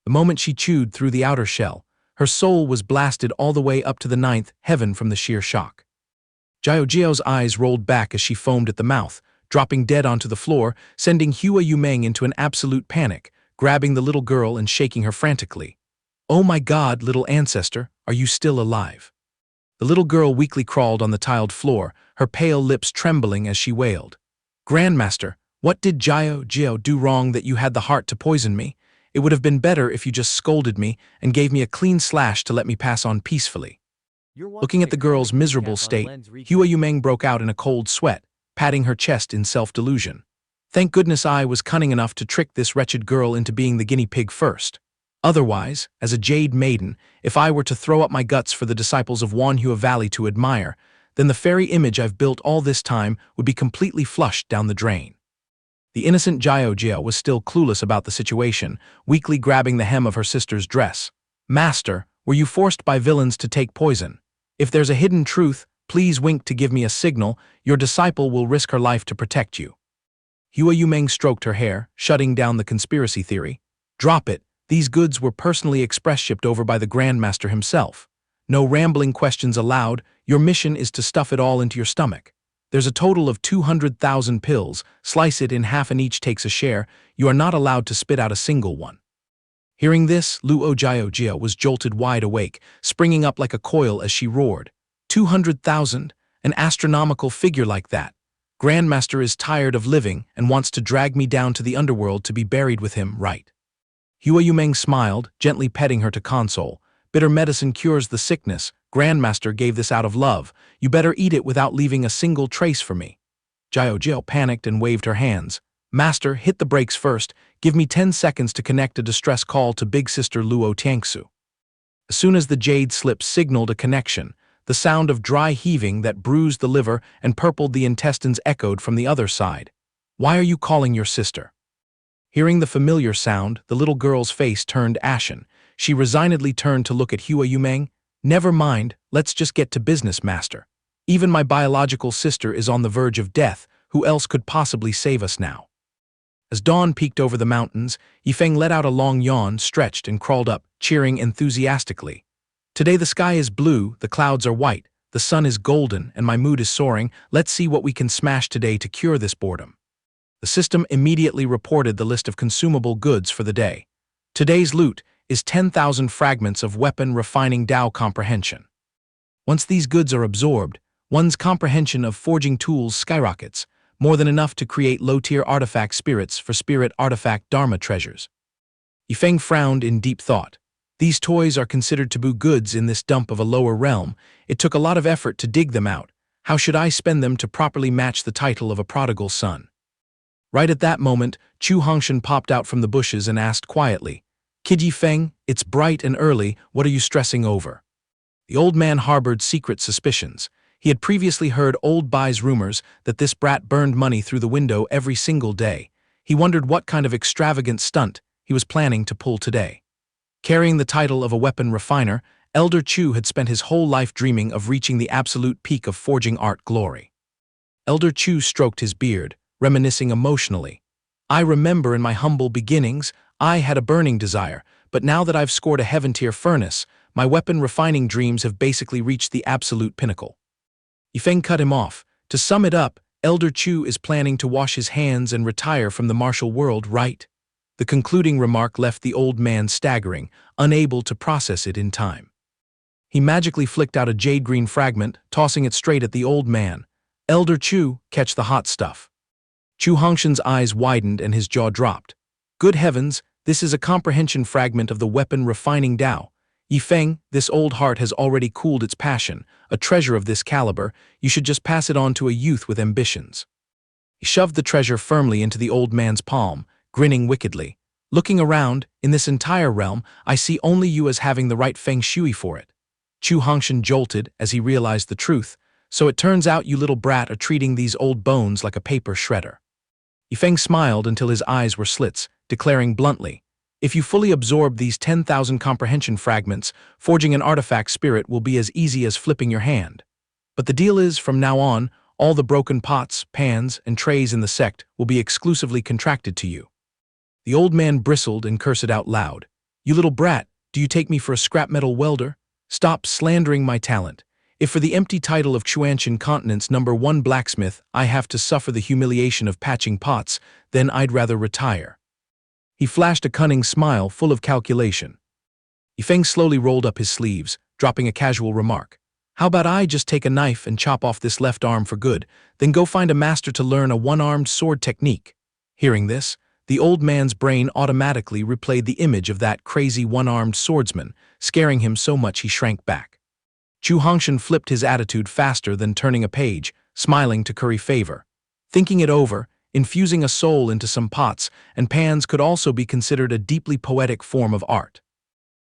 The moment she chewed through the outer shell, her soul was blasted all the way up to the 9th heaven from the sheer shock. Jiao's eyes rolled back as she foamed at the mouth, dropping dead onto the floor, sending Hua Yumeng into an absolute panic, grabbing the little girl and shaking her frantically. "Oh my God, little ancestor, are you still alive?" The little girl weakly crawled on the tiled floor, her pale lips trembling as she wailed. "Grandmaster, what did Jiao do wrong that you had the heart to poison me? It would have been better if you just scolded me and gave me a clean slash to let me pass on peacefully." Looking at the girl's miserable state, Hua Yumeng broke out in a cold sweat, patting her chest in self-delusion. Thank goodness I was cunning enough to trick this wretched girl into being the guinea pig first. Otherwise, as a jade maiden, if I were to throw up my guts for the disciples of Wanhua Valley to admire, then the fairy image I've built all this time would be completely flushed down the drain. The innocent Jiao was still clueless about the situation, weakly grabbing the hem of her sister's dress. "Master, were you forced by villains to take poison? If there's a hidden truth, please wink to give me a signal. Your disciple will risk her life to protect you." Hua Yumeng stroked her hair, shutting down the conspiracy theory. "Drop it. These goods were personally express-shipped over by the Grandmaster himself. No rambling questions allowed. Your mission is to stuff it all into your stomach. There's a total of 200,000 pills. Slice it in half and each takes a share. You are not allowed to spit out a single one." Hearing this, Luo Jiao was jolted wide awake, springing up like a coil as she roared. 200,000? An astronomical figure like that. Grandmaster is tired of living and wants to drag me down to the underworld to be buried with him, right? Hua Yumeng smiled, gently petting her to console. "Bitter medicine cures the sickness. Grandmaster gave this out of love. You better eat it without leaving a single trace for me." Jiao panicked and waved her hands. "Master, hit the brakes first. Give me 10 seconds to connect a distress call to Big Sister Luo Tiangsu." As soon as the jade slip signaled a connection, the sound of dry heaving that bruised the liver and purpled the intestines echoed from the other side. "Why are you calling your sister?" Hearing the familiar sound, the little girl's face turned ashen. She resignedly turned to look at Hua Yumeng. "Never mind, let's just get to business, Master. Even my biological sister is on the verge of death. Who else could possibly save us now?" As dawn peeked over the mountains, Yifeng let out a long yawn, stretched and crawled up, cheering enthusiastically. "Today the sky is blue, the clouds are white, the sun is golden, and my mood is soaring. Let's see what we can smash today to cure this boredom." The system immediately reported the list of consumable goods for the day. Today's loot is 10,000 fragments of weapon refining Dao comprehension. Once these goods are absorbed, one's comprehension of forging tools skyrockets, more than enough to create low-tier artifact spirits for spirit artifact Dharma treasures. Yifeng frowned in deep thought. These toys are considered taboo goods in this dump of a lower realm. It took a lot of effort to dig them out. How should I spend them to properly match the title of a prodigal son? Right at that moment, Chu Hongshan popped out from the bushes and asked quietly, "Kid Yifeng, it's bright and early, what are you stressing over?" The old man harbored secret suspicions. He had previously heard old Bai's rumors that this brat burned money through the window every single day. He wondered what kind of extravagant stunt he was planning to pull today. Carrying the title of a weapon refiner, Elder Chu had spent his whole life dreaming of reaching the absolute peak of forging art glory. Elder Chu stroked his beard, reminiscing emotionally. "I remember in my humble beginnings, I had a burning desire, but now that I've scored a heaven-tier furnace, my weapon refining dreams have basically reached the absolute pinnacle." Yifeng cut him off. "To sum it up, Elder Chu is planning to wash his hands and retire from the martial world, right?" The concluding remark left the old man staggering, unable to process it in time. He magically flicked out a jade-green fragment, tossing it straight at the old man. "Elder Chu, catch the hot stuff." Chu Hongshan's eyes widened and his jaw dropped. "Good heavens, this is a comprehension fragment of the weapon refining Dao. Yifeng, this old heart has already cooled its passion. A treasure of this caliber, you should just pass it on to a youth with ambitions." He shoved the treasure firmly into the old man's palm, grinning wickedly. "Looking around, in this entire realm, I see only you as having the right feng shui for it." Chu Hongshan jolted as he realized the truth. "So it turns out you little brat are treating these old bones like a paper shredder." Yifeng smiled until his eyes were slits, declaring bluntly, "If you fully absorb these 10,000 comprehension fragments, forging an artifact spirit will be as easy as flipping your hand. But the deal is, from now on, all the broken pots, pans, and trays in the sect will be exclusively contracted to you." The old man bristled and cursed out loud. "You little brat, do you take me for a scrap metal welder? Stop slandering my talent. If for the empty title of Chuanshan Continent's #1 blacksmith I have to suffer the humiliation of patching pots, then I'd rather retire." He flashed a cunning smile full of calculation. Yifeng slowly rolled up his sleeves, dropping a casual remark. "How about I just take a knife and chop off this left arm for good, then go find a master to learn a one-armed sword technique?" Hearing this, the old man's brain automatically replayed the image of that crazy one-armed swordsman, scaring him so much he shrank back. Chu Hongshan flipped his attitude faster than turning a page, smiling to curry favor. Thinking it over, infusing a soul into some pots and pans could also be considered a deeply poetic form of art.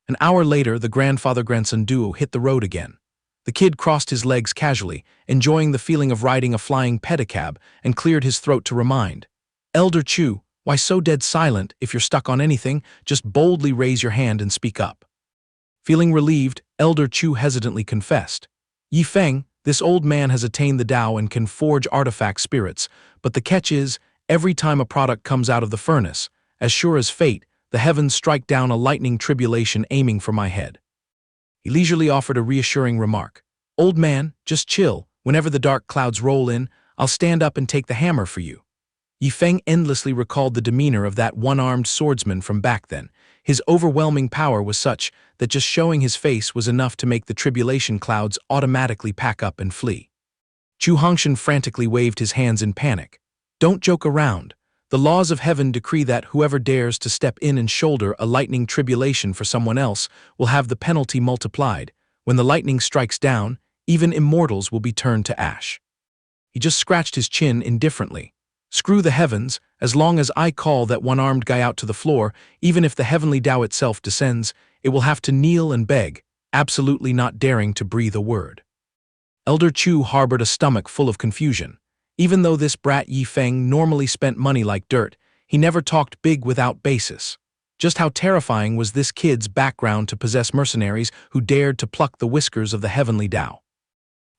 An hour later, the grandfather-grandson duo hit the road again. The kid crossed his legs casually, enjoying the feeling of riding a flying pedicab, and cleared his throat to remind, Elder Chu, why so dead silent? If you're stuck on anything, just boldly raise your hand and speak up. Feeling relieved, Elder Chu hesitantly confessed. Yi Feng, this old man has attained the Tao and can forge artifact spirits, but the catch is, every time a product comes out of the furnace, as sure as fate, the heavens strike down a lightning tribulation aiming for my head. He leisurely offered a reassuring remark. Old man, just chill. Whenever the dark clouds roll in, I'll stand up and take the hammer for you. Yi Feng endlessly recalled the demeanor of that one-armed swordsman from back then. His overwhelming power was such that just showing his face was enough to make the tribulation clouds automatically pack up and flee. Chu Hongshan frantically waved his hands in panic. Don't joke around. The laws of heaven decree that whoever dares to step in and shoulder a lightning tribulation for someone else will have the penalty multiplied. When the lightning strikes down, even immortals will be turned to ash. He just scratched his chin indifferently. Screw the heavens, as long as I call that one-armed guy out to the floor, even if the heavenly Tao itself descends, it will have to kneel and beg, absolutely not daring to breathe a word. Elder Chu harbored a stomach full of confusion. Even though this brat Yi Feng normally spent money like dirt, he never talked big without basis. Just how terrifying was this kid's background to possess mercenaries who dared to pluck the whiskers of the heavenly Tao?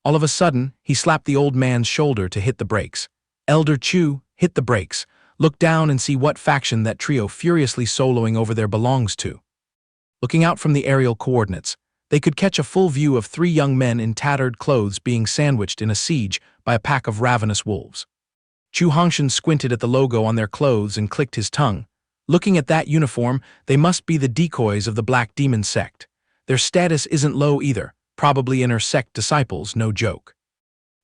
All of a sudden, he slapped the old man's shoulder to hit the brakes. Elder Chu, hit the brakes. Look down and see what faction that trio furiously soloing over there belongs to. Looking out from the aerial coordinates, they could catch a full view of 3 young men in tattered clothes being sandwiched in a siege by a pack of ravenous wolves. Chu Hongshan squinted at the logo on their clothes and clicked his tongue. Looking at that uniform, they must be the decoys of the Black Demon sect. Their status isn't low either, probably inner sect disciples, no joke.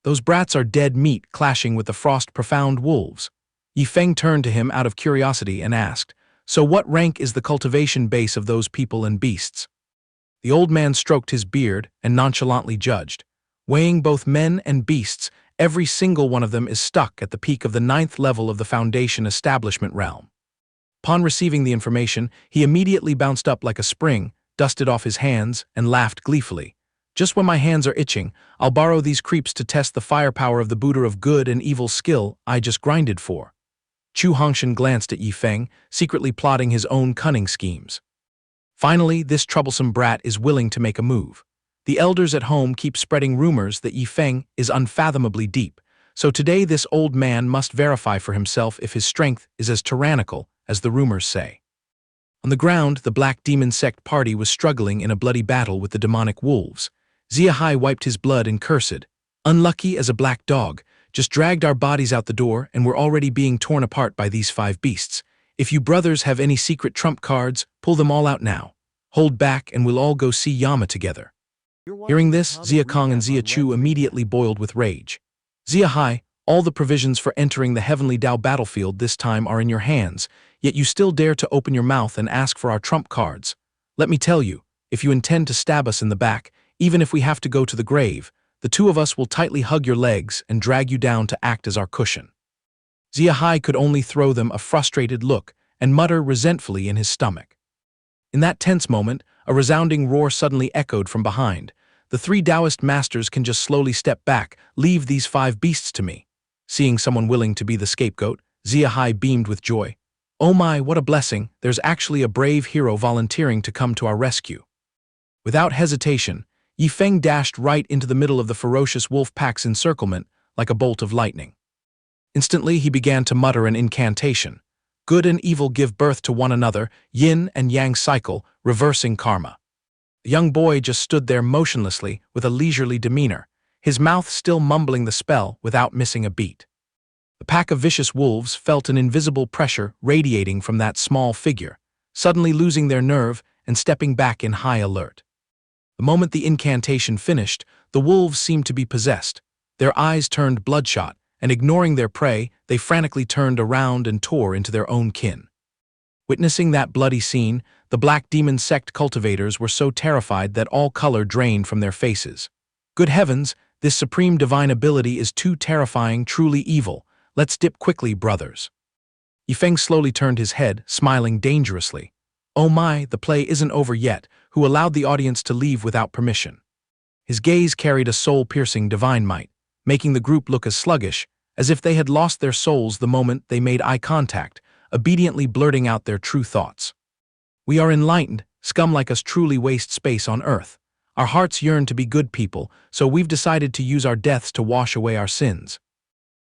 Those brats are dead meat clashing with the frost-profound wolves. Yi Feng turned to him out of curiosity and asked, so what rank is the cultivation base of those people and beasts? The old man stroked his beard and nonchalantly judged. Weighing both men and beasts, every single one of them is stuck at the peak of the 9th level of the Foundation establishment realm. Upon receiving the information, he immediately bounced up like a spring, dusted off his hands, and laughed gleefully. Just when my hands are itching, I'll borrow these creeps to test the firepower of the Buddha of good and evil skill I just grinded for. Chu Hongshan glanced at Yi Feng, secretly plotting his own cunning schemes. Finally, this troublesome brat is willing to make a move. The elders at home keep spreading rumors that Yi Feng is unfathomably deep, so today this old man must verify for himself if his strength is as tyrannical as the rumors say. On the ground, the Black Demon sect party was struggling in a bloody battle with the demonic wolves. Xia Hai wiped his blood and cursed. Unlucky as a black dog, just dragged our bodies out the door and we're already being torn apart by these 5 beasts. If you brothers have any secret trump cards, pull them all out now. Hold back and we'll all go see Yama together. Hearing this, Xia Kong and Xia Chu immediately boiled with rage. Xia Hai, all the provisions for entering the Heavenly Tao battlefield this time are in your hands, yet you still dare to open your mouth and ask for our trump cards. Let me tell you, if you intend to stab us in the back, even if we have to go to the grave, the 2 of us will tightly hug your legs and drag you down to act as our cushion. Xia Hai could only throw them a frustrated look and mutter resentfully in his stomach. In that tense moment, a resounding roar suddenly echoed from behind. The 3 Taoist masters can just slowly step back, leave these 5 beasts to me. Seeing someone willing to be the scapegoat, Xia Hai beamed with joy. Oh my, what a blessing, there's actually a brave hero volunteering to come to our rescue. Without hesitation, Yi Feng dashed right into the middle of the ferocious wolf pack's encirclement like a bolt of lightning. Instantly, he began to mutter an incantation. Good and evil give birth to one another, yin and yang cycle, reversing karma. The young boy just stood there motionlessly with a leisurely demeanor, his mouth still mumbling the spell without missing a beat. The pack of vicious wolves felt an invisible pressure radiating from that small figure, suddenly losing their nerve and stepping back in high alert. The moment the incantation finished, the wolves seemed to be possessed. Their eyes turned bloodshot, and ignoring their prey, they frantically turned around and tore into their own kin. Witnessing that bloody scene, the Black Demon sect cultivators were so terrified that all color drained from their faces. Good heavens, this supreme divine ability is too terrifying, truly evil. Let's dip quickly, brothers. Yi Feng slowly turned his head, smiling dangerously. Oh my, the play isn't over yet, who allowed the audience to leave without permission. His gaze carried a soul-piercing divine might, making the group look as sluggish as if they had lost their souls the moment they made eye contact, obediently blurting out their true thoughts. We are enlightened, scum like us truly waste space on earth. Our hearts yearn to be good people, so we've decided to use our deaths to wash away our sins.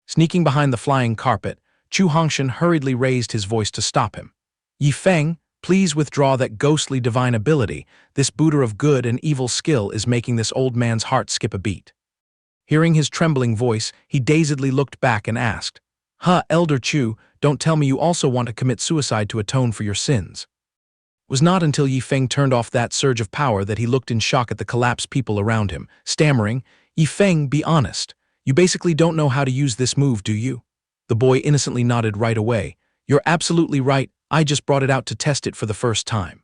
Sneaking behind the flying carpet, Chu Hongshan hurriedly raised his voice to stop him. Yi Feng, please withdraw that ghostly divine ability. This Buddha of good and evil skill is making this old man's heart skip a beat. Hearing his trembling voice, he dazedly looked back and asked, "Huh, Elder Chu, don't tell me you also want to commit suicide to atone for your sins." It was not until Yi Feng turned off that surge of power that he looked in shock at the collapsed people around him, stammering, "Yi Feng, be honest. You basically don't know how to use this move, do you?" The boy innocently nodded right away. "You're absolutely right, I just brought it out to test it for the first time."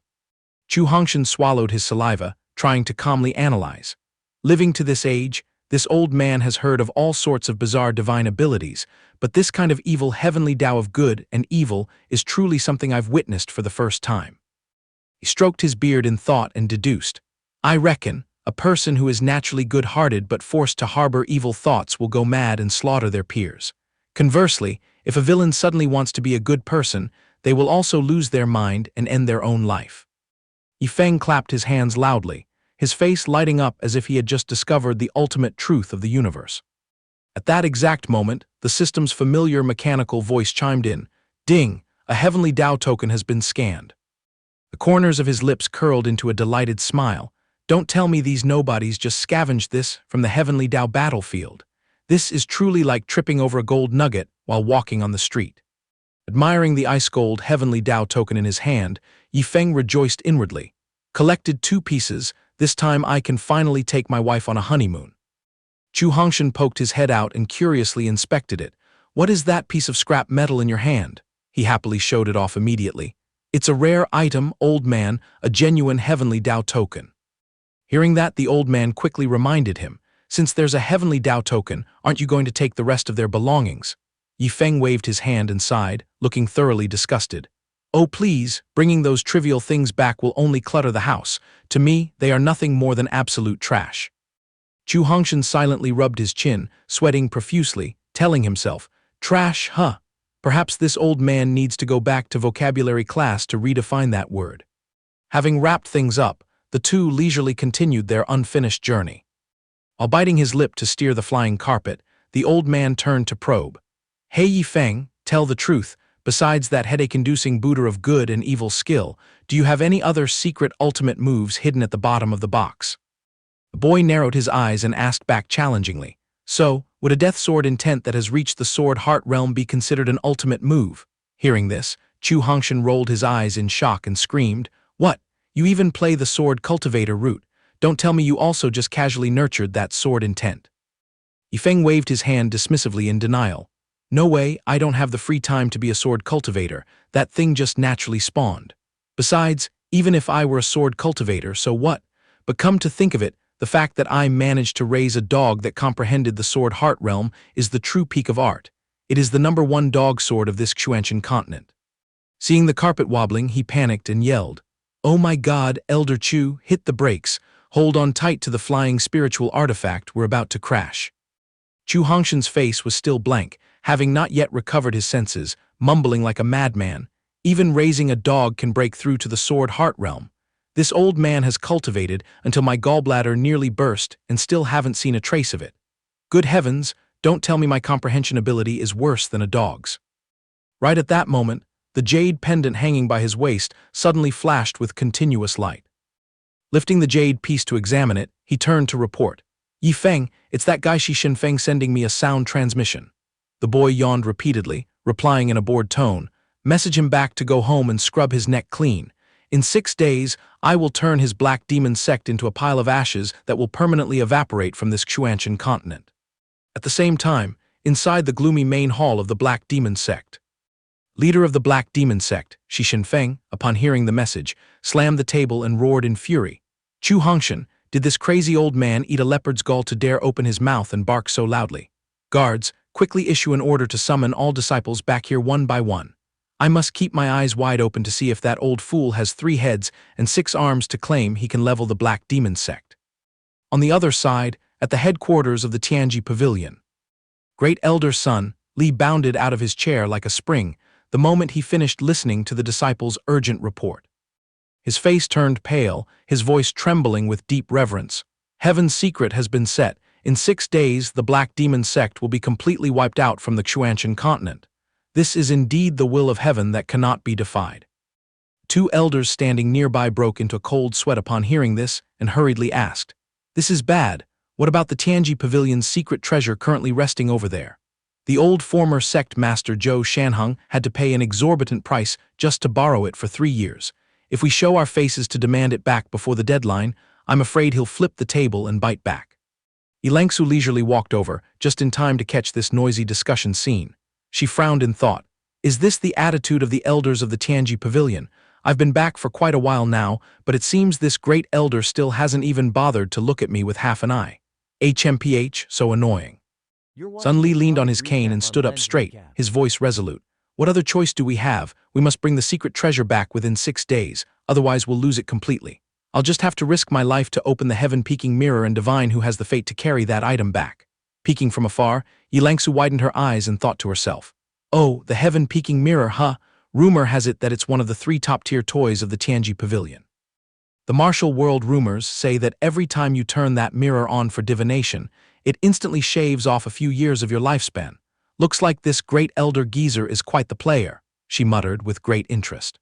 Chu Hongshan swallowed his saliva, trying to calmly analyze. Living to this age, this old man has heard of all sorts of bizarre divine abilities, but this kind of evil heavenly Tao of good and evil is truly something I've witnessed for the first time. He stroked his beard in thought and deduced, "I reckon, a person who is naturally good-hearted but forced to harbor evil thoughts will go mad and slaughter their peers. Conversely, if a villain suddenly wants to be a good person, they will also lose their mind and end their own life." Yi Feng clapped his hands loudly, his face lighting up as if he had just discovered the ultimate truth of the universe. At that exact moment, the system's familiar mechanical voice chimed in, "Ding, a heavenly Tao token has been scanned." The corners of his lips curled into a delighted smile. "Don't tell me these nobodies just scavenged this from the heavenly Tao battlefield. This is truly like tripping over a gold nugget while walking on the street." Admiring the ice-gold heavenly Tao token in his hand, Yi Feng rejoiced inwardly. "Collected 2 pieces, this time I can finally take my wife on a honeymoon." Chu Hongshan poked his head out and curiously inspected it. "What is that piece of scrap metal in your hand?" He happily showed it off immediately. "It's a rare item, old man, a genuine heavenly Tao token." Hearing that, the old man quickly reminded him, "Since there's a heavenly Tao token, aren't you going to take the rest of their belongings?" Yi Feng waved his hand and sighed, looking thoroughly disgusted. "Oh please, bringing those trivial things back will only clutter the house. To me, they are nothing more than absolute trash." Chu Hongshan silently rubbed his chin, sweating profusely, telling himself, "Trash, huh? Perhaps this old man needs to go back to vocabulary class to redefine that word." Having wrapped things up, the two leisurely continued their unfinished journey. While biting his lip to steer the flying carpet, the old man turned to probe. "Hey Yi Feng, tell the truth, besides that headache-inducing Buddha of good and evil skill, do you have any other secret ultimate moves hidden at the bottom of the box?" The boy narrowed his eyes and asked back challengingly, "So, would a death sword intent that has reached the sword heart realm be considered an ultimate move?" Hearing this, Chu Hongshan rolled his eyes in shock and screamed, "What? You even play the sword cultivator route? Don't tell me you also just casually nurtured that sword intent." Yi Feng waved his hand dismissively in denial. "No way, I don't have the free time to be a sword cultivator. That thing just naturally spawned. Besides, even if I were a sword cultivator, so what? But come to think of it, the fact that I managed to raise a dog that comprehended the sword heart realm is the true peak of art. It is the #1 dog sword of this Xianxia continent." Seeing the carpet wobbling, he panicked and yelled, "Oh my God, Elder Chu, hit the brakes. Hold on tight to the flying spiritual artifact, we're about to crash." Chu Hongshan's face was still blank, having not yet recovered his senses, mumbling like a madman, "Even raising a dog can break through to the sword heart realm. This old man has cultivated until my gallbladder nearly burst and still haven't seen a trace of it. Good heavens, don't tell me my comprehension ability is worse than a dog's." Right at that moment, the jade pendant hanging by his waist suddenly flashed with continuous light. Lifting the jade piece to examine it, he turned to report, "Yi Feng, it's that guy Shi Shinfeng sending me a sound transmission." The boy yawned repeatedly, replying in a bored tone, "Message him back to go home and scrub his neck clean. In 6 days, I will turn his black demon sect into a pile of ashes that will permanently evaporate from this Xianxian continent." At the same time, inside the gloomy main hall of the Black Demon Sect, leader of the Black Demon Sect, Shi Shinfeng, upon hearing the message, slammed the table and roared in fury, "Chu Hongshan, did this crazy old man eat a leopard's gall to dare open his mouth and bark so loudly? Guards, quickly issue an order to summon all disciples back here one by one. I must keep my eyes wide open to see if that old fool has 3 heads and 6 arms to claim he can level the Black Demon Sect." On the other side, at the headquarters of the Tianji Pavilion, Great elder son, Li bounded out of his chair like a spring the moment he finished listening to the disciple's urgent report. His face turned pale, his voice trembling with deep reverence. Heaven's secret has been set. In 6 days, the Black Demon sect will be completely wiped out from the Xianxian continent. This is indeed the will of heaven that cannot be defied. 2 elders standing nearby broke into a cold sweat upon hearing this and hurriedly asked, "This is bad. What about the Tianji Pavilion's secret treasure currently resting over there?" The old former sect master Zhou Shanheng had to pay an exorbitant price just to borrow it for 3 years. If we show our faces to demand it back before the deadline, I'm afraid he'll flip the table and bite back. Yilangsu leisurely walked over, just in time to catch this noisy discussion scene. She frowned in thought. Is this the attitude of the elders of the Tianji Pavilion? I've been back for quite a while now, but it seems this great elder still hasn't even bothered to look at me with half an eye. HMPH, so annoying. Sun Li leaned on his cane and stood up straight, his voice resolute. What other choice do we have? We must bring the secret treasure back within 6 days, otherwise we'll lose it completely. I'll just have to risk my life to open the heaven-peaking mirror and divine who has the fate to carry that item back. Peeking from afar, Yilangsu widened her eyes and thought to herself, "Oh, the heaven-peaking mirror, huh? Rumor has it that it's one of the 3 top-tier toys of the Tianji Pavilion. The martial world rumors say that every time you turn that mirror on for divination, it instantly shaves off a few years of your lifespan. Looks like this great elder geezer is quite the player," she muttered with great interest.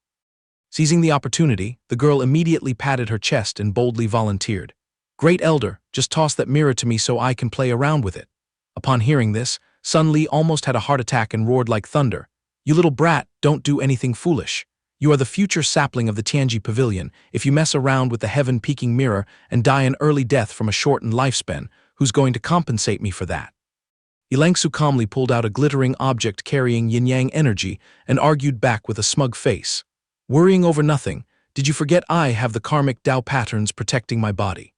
Seizing the opportunity, the girl immediately patted her chest and boldly volunteered. "Great elder, just toss that mirror to me so I can play around with it." Upon hearing this, Sun Li almost had a heart attack and roared like thunder. "You little brat, don't do anything foolish. You are the future sapling of the Tianji Pavilion. If you mess around with the heaven-peaking mirror and die an early death from a shortened lifespan, who's going to compensate me for that?" Yilangsu calmly pulled out a glittering object carrying yin-yang energy and argued back with a smug face. "Worrying over nothing, did you forget I have the karmic Tao patterns protecting my body?"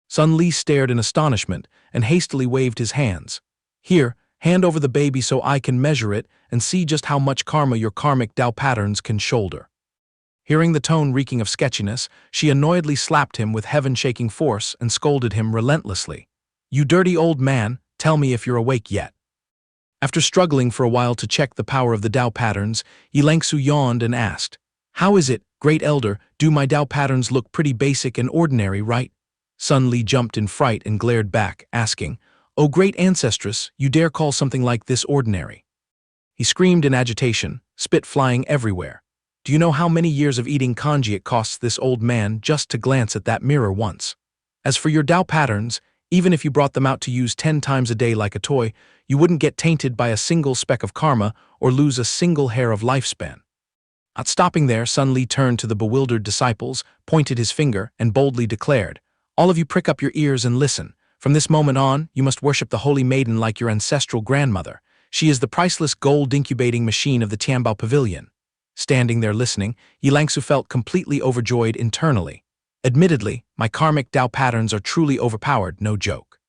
Sun Li stared in astonishment and hastily waved his hands. "Here, hand over the baby so I can measure it and see just how much karma your karmic Tao patterns can shoulder." Hearing the tone reeking of sketchiness, she annoyedly slapped him with heaven-shaking force and scolded him relentlessly. "You dirty old man, tell me if you're awake yet." After struggling for a while to check the power of the Tao patterns, Yilangsu yawned and asked, "How is it, great elder, do my Tao patterns look pretty basic and ordinary, right?" Sun Li jumped in fright and glared back, asking, "Oh great ancestress, you dare call something like this ordinary?" He screamed in agitation, spit flying everywhere. "Do you know how many years of eating kanji it costs this old man just to glance at that mirror once? As for your Tao patterns, even if you brought them out to use 10 times a day like a toy, you wouldn't get tainted by a single speck of karma or lose a single hair of lifespan." Not stopping there, Sun Li turned to the bewildered disciples, pointed his finger, and boldly declared, "All of you prick up your ears and listen. From this moment on, you must worship the Holy Maiden like your ancestral grandmother. She is the priceless gold incubating machine of the Tianbao Pavilion." Standing there listening, Yilangsu felt completely overjoyed internally. Admittedly, my karmic Tao patterns are truly overpowered, no joke.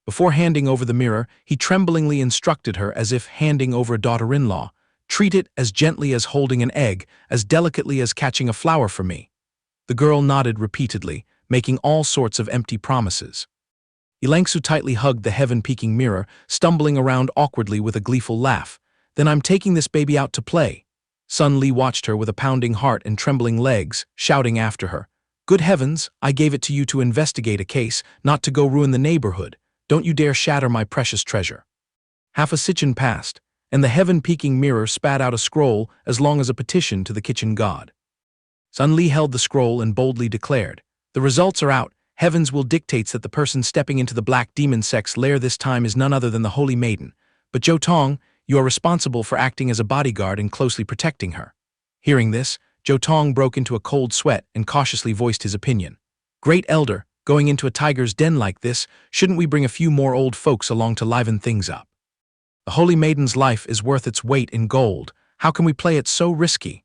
Before handing over the mirror, he tremblingly instructed her as if handing over a daughter-in-law. "Treat it as gently as holding an egg, as delicately as catching a flower for me." The girl nodded repeatedly, making all sorts of empty promises. Yilangsu tightly hugged the heaven-peaking mirror, stumbling around awkwardly with a gleeful laugh. "Then I'm taking this baby out to play." Sun Li watched her with a pounding heart and trembling legs, shouting after her, "Good heavens, I gave it to you to investigate a case, not to go ruin the neighborhood. Don't you dare shatter my precious treasure." Half a sitchin passed, and the heaven-peaking mirror spat out a scroll as long as a petition to the kitchen god. Sun Li held the scroll and boldly declared, "The results are out. Heavens will dictates that the person stepping into the Black Demon sect's lair this time is none other than the Holy Maiden. But Zhou Tong, you are responsible for acting as a bodyguard and closely protecting her." Hearing this, Zhou Tong broke into a cold sweat and cautiously voiced his opinion. "Great elder, going into a tiger's den like this, shouldn't we bring a few more old folks along to liven things up? The Holy Maiden's life is worth its weight in gold. How can we play it so risky?"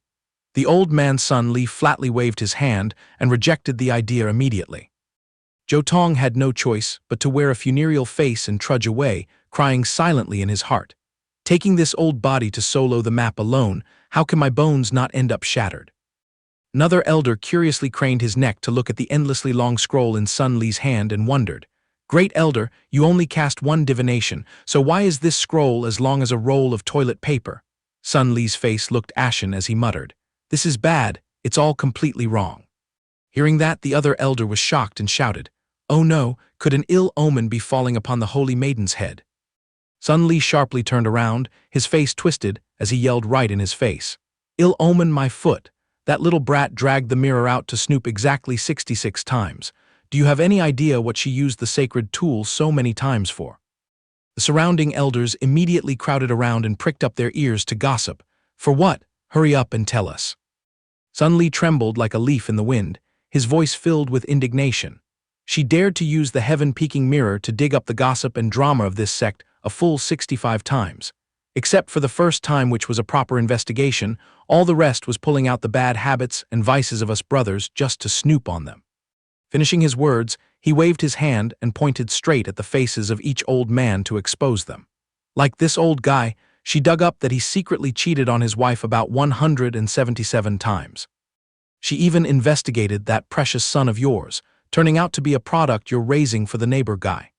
The old man's son Li flatly waved his hand and rejected the idea immediately. Zhou Tong had no choice but to wear a funereal face and trudge away, crying silently in his heart. "Taking this old body to solo the map alone, how can my bones not end up shattered?" Another elder curiously craned his neck to look at the endlessly long scroll in Sun Li's hand and wondered, Great Elder, you only cast one divination, so why is this scroll as long as a roll of toilet paper? Sun Li's face looked ashen as he muttered, "This is bad, it's all completely wrong." Hearing that, the other elder was shocked and shouted, "Oh no, could an ill omen be falling upon the holy maiden's head?" Sun Li sharply turned around, his face twisted as he yelled right in his face. "Ill omen my foot. That little brat dragged the mirror out to snoop exactly 66 times. Do you have any idea what she used the sacred tool so many times for?" The surrounding elders immediately crowded around and pricked up their ears to gossip. "For what? Hurry up and tell us." Sun Li trembled like a leaf in the wind, his voice filled with indignation. She dared to use the heaven-peaking mirror to dig up the gossip and drama of this sect a full 65 times. Except for the first time, which was a proper investigation, all the rest was pulling out the bad habits and vices of us brothers just to snoop on them. Finishing his words, he waved his hand and pointed straight at the faces of each old man to expose them. Like this old guy, she dug up that he secretly cheated on his wife about 177 times. She even investigated that precious son of yours, turning out to be a product you're raising for the neighbor guy.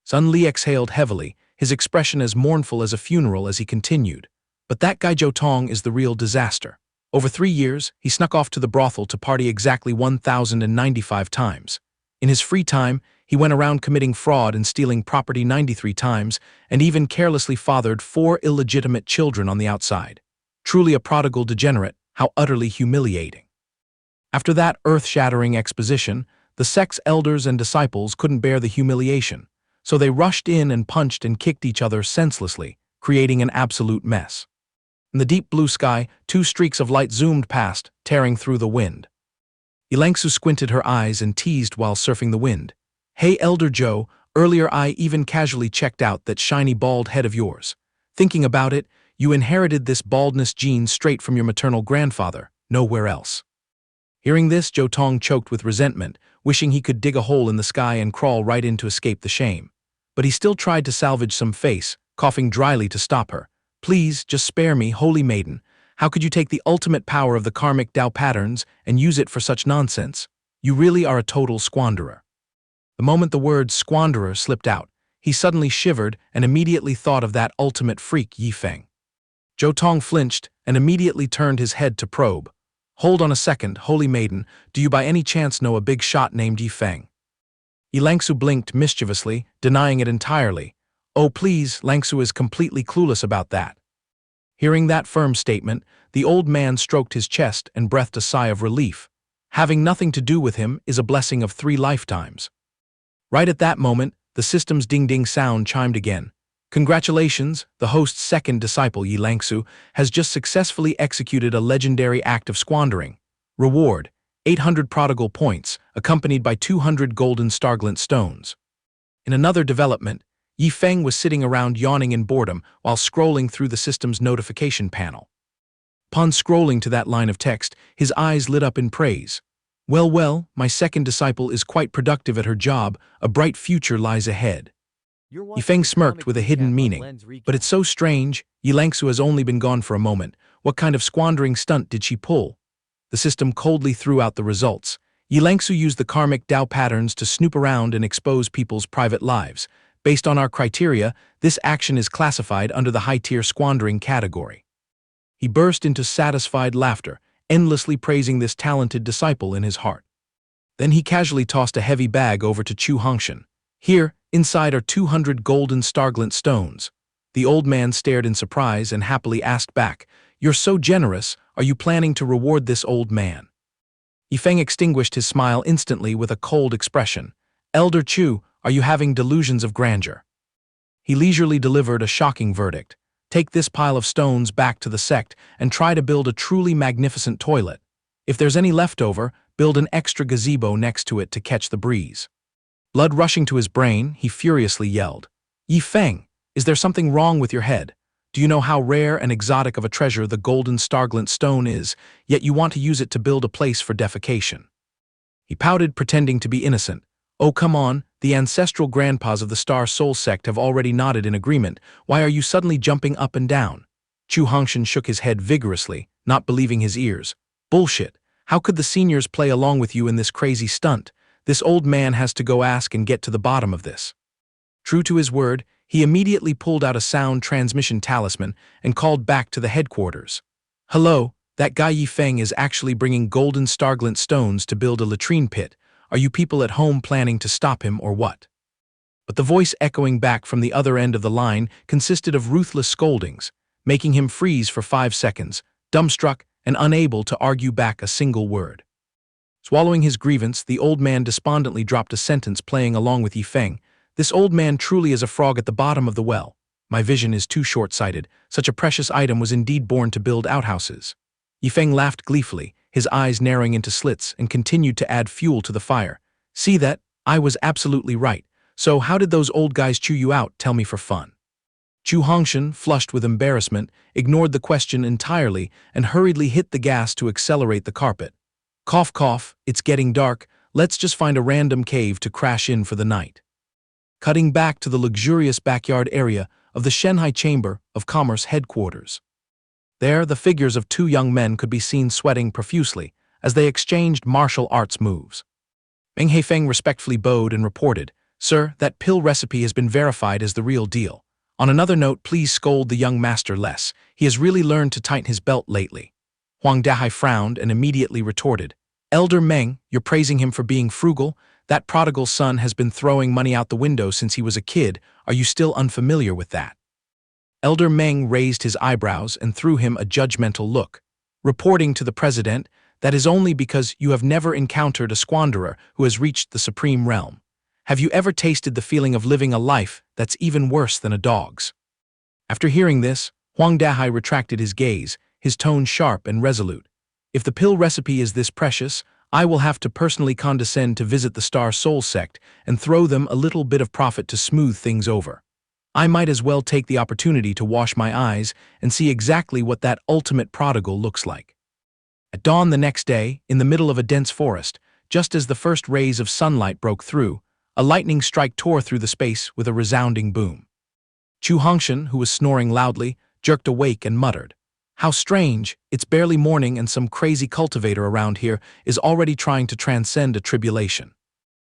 Sun Li exhaled heavily, his expression as mournful as a funeral as he continued. But that guy Zhou Tong is the real disaster. Over 3 years, he snuck off to the brothel to party exactly 1,095 times. In his free time, he went around committing fraud and stealing property 93 times, and even carelessly fathered 4 illegitimate children on the outside. Truly a prodigal degenerate, how utterly humiliating. After that earth-shattering exposition, the sect's elders and disciples couldn't bear the humiliation, so they rushed in and punched and kicked each other senselessly, creating an absolute mess. In the deep blue sky, 2 streaks of light zoomed past, tearing through the wind. Xianxia squinted her eyes and teased while surfing the wind. "Hey Elder Joe, earlier I even casually checked out that shiny bald head of yours. Thinking about it, you inherited this baldness gene straight from your maternal grandfather, nowhere else." Hearing this, Zhou Tong choked with resentment, wishing he could dig a hole in the sky and crawl right in to escape the shame. But he still tried to salvage some face, coughing dryly to stop her. "Please, just spare me, holy maiden. How could you take the ultimate power of the karmic Tao patterns and use it for such nonsense? You really are a total squanderer." The moment the word squanderer slipped out, he suddenly shivered and immediately thought of that ultimate freak Yifeng. Zhou Tong flinched and immediately turned his head to probe. "Hold on a second, holy maiden, do you by any chance know a big shot named Yifeng?" Xianxia blinked mischievously, denying it entirely. "Oh please, Xianxia is completely clueless about that." Hearing that firm statement, the old man stroked his chest and breathed a sigh of relief. Having nothing to do with him is a blessing of 3 lifetimes. Right at that moment, the system's ding-ding sound chimed again. "Congratulations, the host's second disciple, Xianxia, has just successfully executed a legendary act of squandering. Reward, 800 prodigal points, accompanied by 200 golden starglint stones." In another development, Yifeng was sitting around yawning in boredom while scrolling through the system's notification panel. Upon scrolling to that line of text, his eyes lit up in praise. "Well, well, my second disciple is quite productive at her job, a bright future lies ahead." Yifeng smirked with a hidden meaning. "But it's so strange, Xianxia has only been gone for a moment. What kind of squandering stunt did she pull?" The system coldly threw out the results. Xianxia used the karmic Tao patterns to snoop around and expose people's private lives. Based on our criteria, this action is classified under the high-tier squandering category. He burst into satisfied laughter, endlessly praising this talented disciple in his heart. Then he casually tossed a heavy bag over to Xianxia. "Here, inside are 200 golden starglint stones." The old man stared in surprise and happily asked back, "You're so generous, are you planning to reward this old man?" Yifeng extinguished his smile instantly with a cold expression. "Elder Chu, are you having delusions of grandeur?" He leisurely delivered a shocking verdict. "Take this pile of stones back to the sect and try to build a truly magnificent toilet. If there's any left over, build an extra gazebo next to it to catch the breeze." Blood rushing to his brain, he furiously yelled, "Yifeng, is there something wrong with your head? Do you know how rare and exotic of a treasure the golden starglint stone is, yet you want to use it to build a place for defecation?" He pouted, pretending to be innocent. "Oh come on, the ancestral grandpas of the Star Soul sect have already nodded in agreement. Why are you suddenly jumping up and down?" Xianxia shook his head vigorously, not believing his ears. "Bullshit. How could the seniors play along with you in this crazy stunt? This old man has to go ask and get to the bottom of this. True to his word, he immediately pulled out a sound transmission talisman and called back to the headquarters. Hello, that guy Yifeng is actually bringing golden starglint stones to build a latrine pit. Are you people at home planning to stop him or what? But the voice echoing back from the other end of the line consisted of ruthless scoldings, making him freeze for 5 seconds, dumbstruck and unable to argue back a single word. Swallowing his grievance, the old man despondently dropped a sentence playing along with Yifeng. This old man truly is a frog at the bottom of the well. My vision is too short-sighted. Such a precious item was indeed born to build outhouses. Yifeng laughed gleefully, his eyes narrowing into slits, and continued to add fuel to the fire. See that? I was absolutely right. So how did those old guys chew you out? Tell me for fun. Chu Hongshan, flushed with embarrassment, ignored the question entirely and hurriedly hit the gas to accelerate the carpet. Cough cough, it's getting dark, let's just find a random cave to crash in for the night. Cutting back to the luxurious backyard area of the Shanghai Chamber of Commerce headquarters. There, the figures of 2 young men could be seen sweating profusely as they exchanged martial arts moves. Meng Heifeng respectfully bowed and reported, Sir, that pill recipe has been verified as the real deal. On another note, please scold the young master less. He has really learned to tighten his belt lately. Huang Dahai frowned and immediately retorted, Elder Meng, you're praising him for being frugal? That prodigal son has been throwing money out the window since he was a kid. Are you still unfamiliar with that? Elder Meng raised his eyebrows and threw him a judgmental look, reporting to the president, that is only because you have never encountered a squanderer who has reached the supreme realm. Have you ever tasted the feeling of living a life that's even worse than a dog's? After hearing this, Huang Dahai retracted his gaze, his tone sharp and resolute. If the pill recipe is this precious, I will have to personally condescend to visit the Star Soul sect and throw them a little bit of profit to smooth things over. I might as well take the opportunity to wash my eyes and see exactly what that ultimate prodigal looks like. At dawn the next day, in the middle of a dense forest, just as the first rays of sunlight broke through, a lightning strike tore through the space with a resounding boom. Chu Hongshan, who was snoring loudly, jerked awake and muttered, How strange, it's barely morning and some crazy cultivator around here is already trying to transcend a tribulation.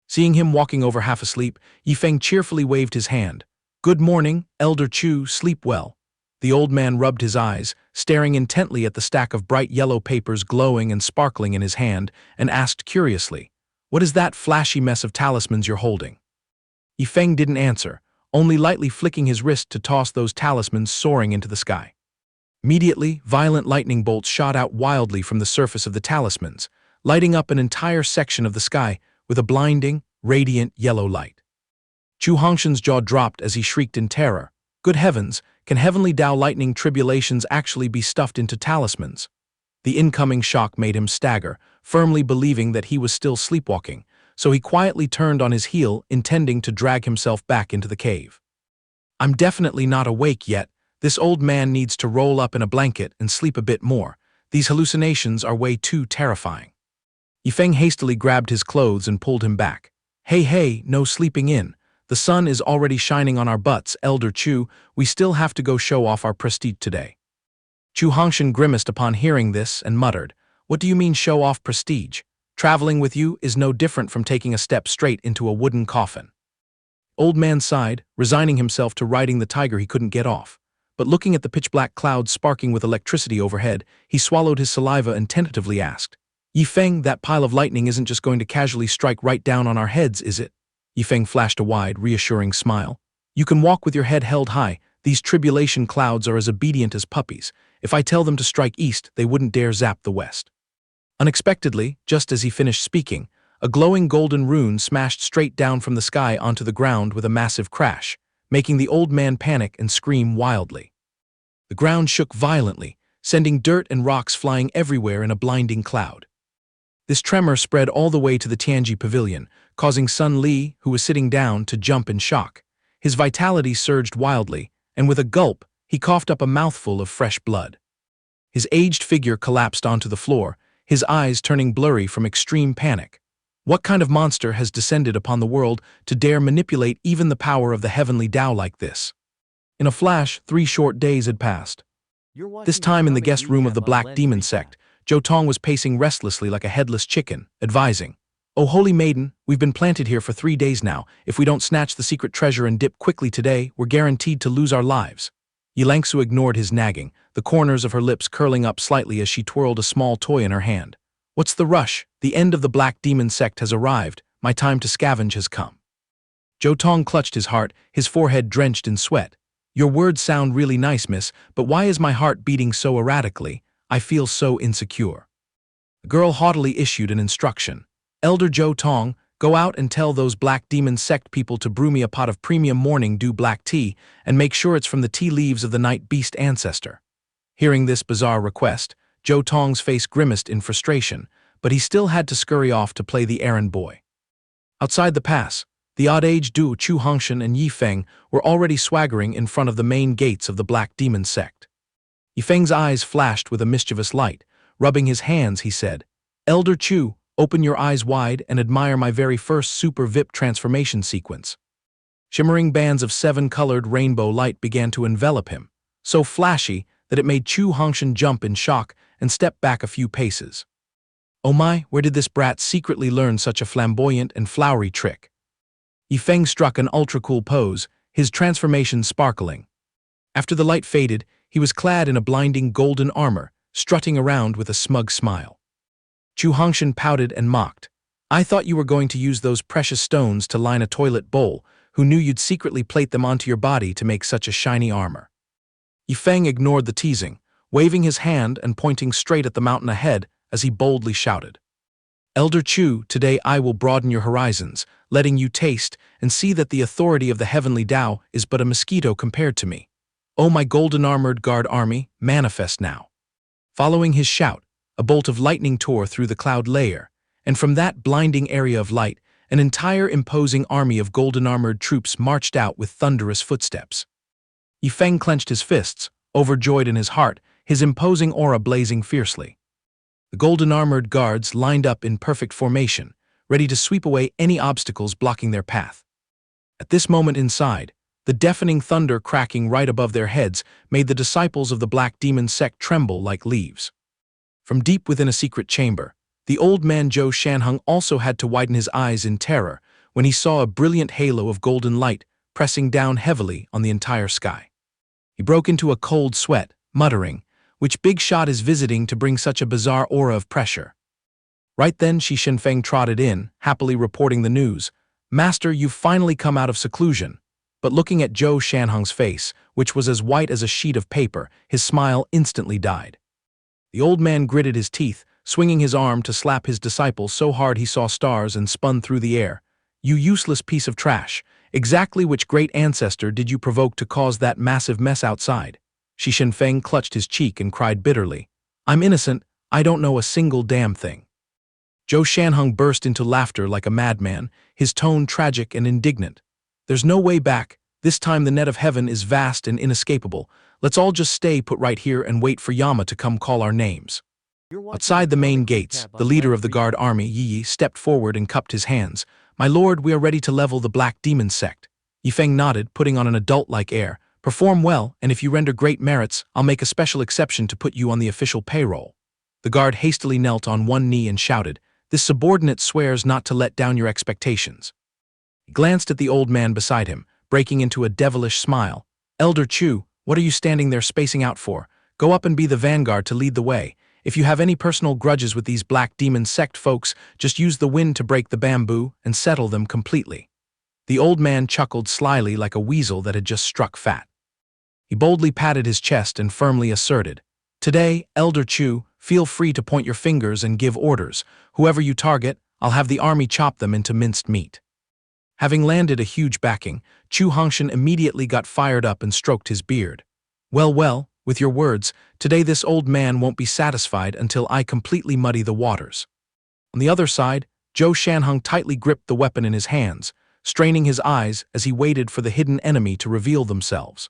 Seeing him walking over half asleep, Yifeng cheerfully waved his hand. Good morning, Elder Chu, sleep well. The old man rubbed his eyes, staring intently at the stack of bright yellow papers glowing and sparkling in his hand, and asked curiously, What is that flashy mess of talismans you're holding? Yifeng didn't answer, only lightly flicking his wrist to toss those talismans soaring into the sky. Immediately, violent lightning bolts shot out wildly from the surface of the talismans, lighting up an entire section of the sky with a blinding, radiant yellow light. Chu Hongshan's jaw dropped as he shrieked in terror. Good heavens, can heavenly Tao lightning tribulations actually be stuffed into talismans? The incoming shock made him stagger, firmly believing that he was still sleepwalking, so he quietly turned on his heel, intending to drag himself back into the cave. I'm definitely not awake yet. This old man needs to roll up in a blanket and sleep a bit more. These hallucinations are way too terrifying. Yifeng hastily grabbed his clothes and pulled him back. Hey, no sleeping in. The sun is already shining on our butts, Elder Chu. We still have to go show off our prestige today. Chu Hongshan grimaced upon hearing this and muttered, What do you mean show off prestige? Traveling with you is no different from taking a step straight into a wooden coffin. Old man sighed, resigning himself to riding the tiger he couldn't get off. But looking at the pitch-black clouds sparking with electricity overhead, he swallowed his saliva and tentatively asked, Yifeng, that pile of lightning isn't just going to casually strike right down on our heads, is it? Yifeng flashed a wide, reassuring smile. You can walk with your head held high. These tribulation clouds are as obedient as puppies. If I tell them to strike east, they wouldn't dare zap the west. Unexpectedly, just as he finished speaking, a glowing golden rune smashed straight down from the sky onto the ground with a massive crash, making the old man panic and scream wildly. The ground shook violently, sending dirt and rocks flying everywhere in a blinding cloud. This tremor spread all the way to the Tianji pavilion, causing Sun Li, who was sitting down, to jump in shock. His vitality surged wildly, and with a gulp, he coughed up a mouthful of fresh blood. His aged figure collapsed onto the floor, his eyes turning blurry from extreme panic. What kind of monster has descended upon the world to dare manipulate even the power of the heavenly Tao like this? In a flash, 3 short days had passed. This time in the guest room of the Black Demon sect, Zhou Tong was pacing restlessly like a headless chicken, advising, "O holy maiden, we've been planted here for 3 days now. If we don't snatch the secret treasure and dip quickly today, we're guaranteed to lose our lives." Yilangsu ignored his nagging, the corners of her lips curling up slightly as she twirled a small toy in her hand. "What's the rush? The end of the black demon sect has arrived. My time to scavenge has come." Zhou Tong clutched his heart, his forehead drenched in sweat. "Your words sound really nice, miss, but why is my heart beating so erratically? I feel so insecure." The girl haughtily issued an instruction. "Elder Zhou Tong, go out and tell those black demon sect people to brew me a pot of premium morning dew black tea, and make sure it's from the tea leaves of the night beast ancestor." Hearing this bizarre request, Zhou Tong's face grimaced in frustration, but he still had to scurry off to play the errand boy. Outside the pass, the odd-aged Du Chu Hongshan and Yi Feng were already swaggering in front of the main gates of the Black Demon sect. Yi Feng's eyes flashed with a mischievous light. Rubbing his hands, he said, "Elder Chu, open your eyes wide and admire my very first Super VIP transformation sequence." Shimmering bands of 7-colored rainbow light began to envelop him, so flashy that it made Chu Hongshan jump in shock and step back a few paces. "Oh my, where did this brat secretly learn such a flamboyant and flowery trick?" Yi Feng struck an ultra-cool pose, his transformation sparkling. After the light faded, he was clad in a blinding golden armor, strutting around with a smug smile. Chu Hongshan pouted and mocked. "I thought you were going to use those precious stones to line a toilet bowl. Who knew you'd secretly plate them onto your body to make such a shiny armor?" Yi Feng ignored the teasing, waving his hand and pointing straight at the mountain ahead as he boldly shouted, "Elder Chu, today I will broaden your horizons, letting you taste and see that the authority of the heavenly Tao is but a mosquito compared to me. Oh, my golden-armored guard army, manifest now." Following his shout, a bolt of lightning tore through the cloud layer, and from that blinding area of light, an entire imposing army of golden-armored troops marched out with thunderous footsteps. Yi Feng clenched his fists, overjoyed in his heart, his imposing aura blazing fiercely. The golden-armored guards lined up in perfect formation, ready to sweep away any obstacles blocking their path. At this moment inside, the deafening thunder cracking right above their heads made the disciples of the Black Demon sect tremble like leaves. From deep within a secret chamber, the old man Zhou Shanheng also had to widen his eyes in terror when he saw a brilliant halo of golden light pressing down heavily on the entire sky. He broke into a cold sweat, muttering, "Which big shot is visiting to bring such a bizarre aura of pressure?" Right then Shi Shenfeng trotted in, happily reporting the news. "Master, you've finally come out of seclusion." But looking at Zhou Shanheng's face, which was as white as a sheet of paper, his smile instantly died. The old man gritted his teeth, swinging his arm to slap his disciple so hard he saw stars and spun through the air. "You useless piece of trash! Exactly which great ancestor did you provoke to cause that massive mess outside?" Shi Shenfeng clutched his cheek and cried bitterly, "I'm innocent, I don't know a single damn thing." Zhou Shanheng burst into laughter like a madman, his tone tragic and indignant. "There's no way back. This time the net of heaven is vast and inescapable. Let's all just stay put right here and wait for Yama to come call our names." Outside the main gates, the leader of the guard army, Yi, stepped forward and cupped his hands. "My lord, we are ready to level the Black Demon sect." Yi Feng nodded, putting on an adult-like air. "Perform well, and if you render great merits, I'll make a special exception to put you on the official payroll." The guard hastily knelt on one knee and shouted, "This subordinate swears not to let down your expectations." He glanced at the old man beside him, breaking into a devilish smile. "Elder Chu, what are you standing there spacing out for? Go up and be the vanguard to lead the way. If you have any personal grudges with these Black Demon sect folks, just use the wind to break the bamboo and settle them completely." The old man chuckled slyly like a weasel that had just struck fat. He boldly patted his chest and firmly asserted, "Today, Elder Chu, feel free to point your fingers and give orders. Whoever you target, I'll have the army chop them into minced meat." Having landed a huge backing, Chu Hongshan immediately got fired up and stroked his beard. "Well, well, with your words, today this old man won't be satisfied until I completely muddy the waters." On the other side, Zhou Shanheng tightly gripped the weapon in his hands, straining his eyes as he waited for the hidden enemy to reveal themselves.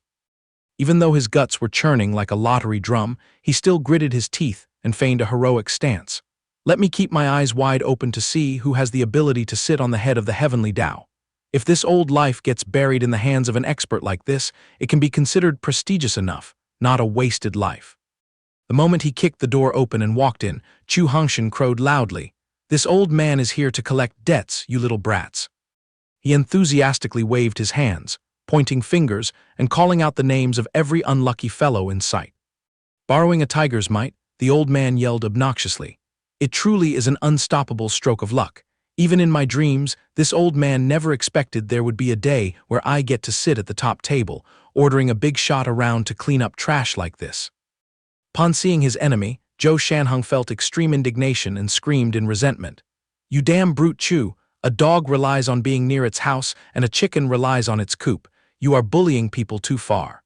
Even though his guts were churning like a lottery drum, he still gritted his teeth and feigned a heroic stance. "Let me keep my eyes wide open to see who has the ability to sit on the head of the heavenly Tao. If this old life gets buried in the hands of an expert like this, it can be considered prestigious enough, not a wasted life." The moment he kicked the door open and walked in, Chu Hongshan crowed loudly, This old man is here to collect debts, you little brats. He enthusiastically waved his hands, pointing fingers and calling out the names of every unlucky fellow in sight. Borrowing a tiger's might, the old man yelled obnoxiously. It truly is an unstoppable stroke of luck. Even in my dreams, this old man never expected there would be a day where I get to sit at the top table, ordering a big shot around to clean up trash like this. Upon seeing his enemy, Zhou Shanheng felt extreme indignation and screamed in resentment. You damn brute Chu, a dog relies on being near its house and a chicken relies on its coop. You are bullying people too far.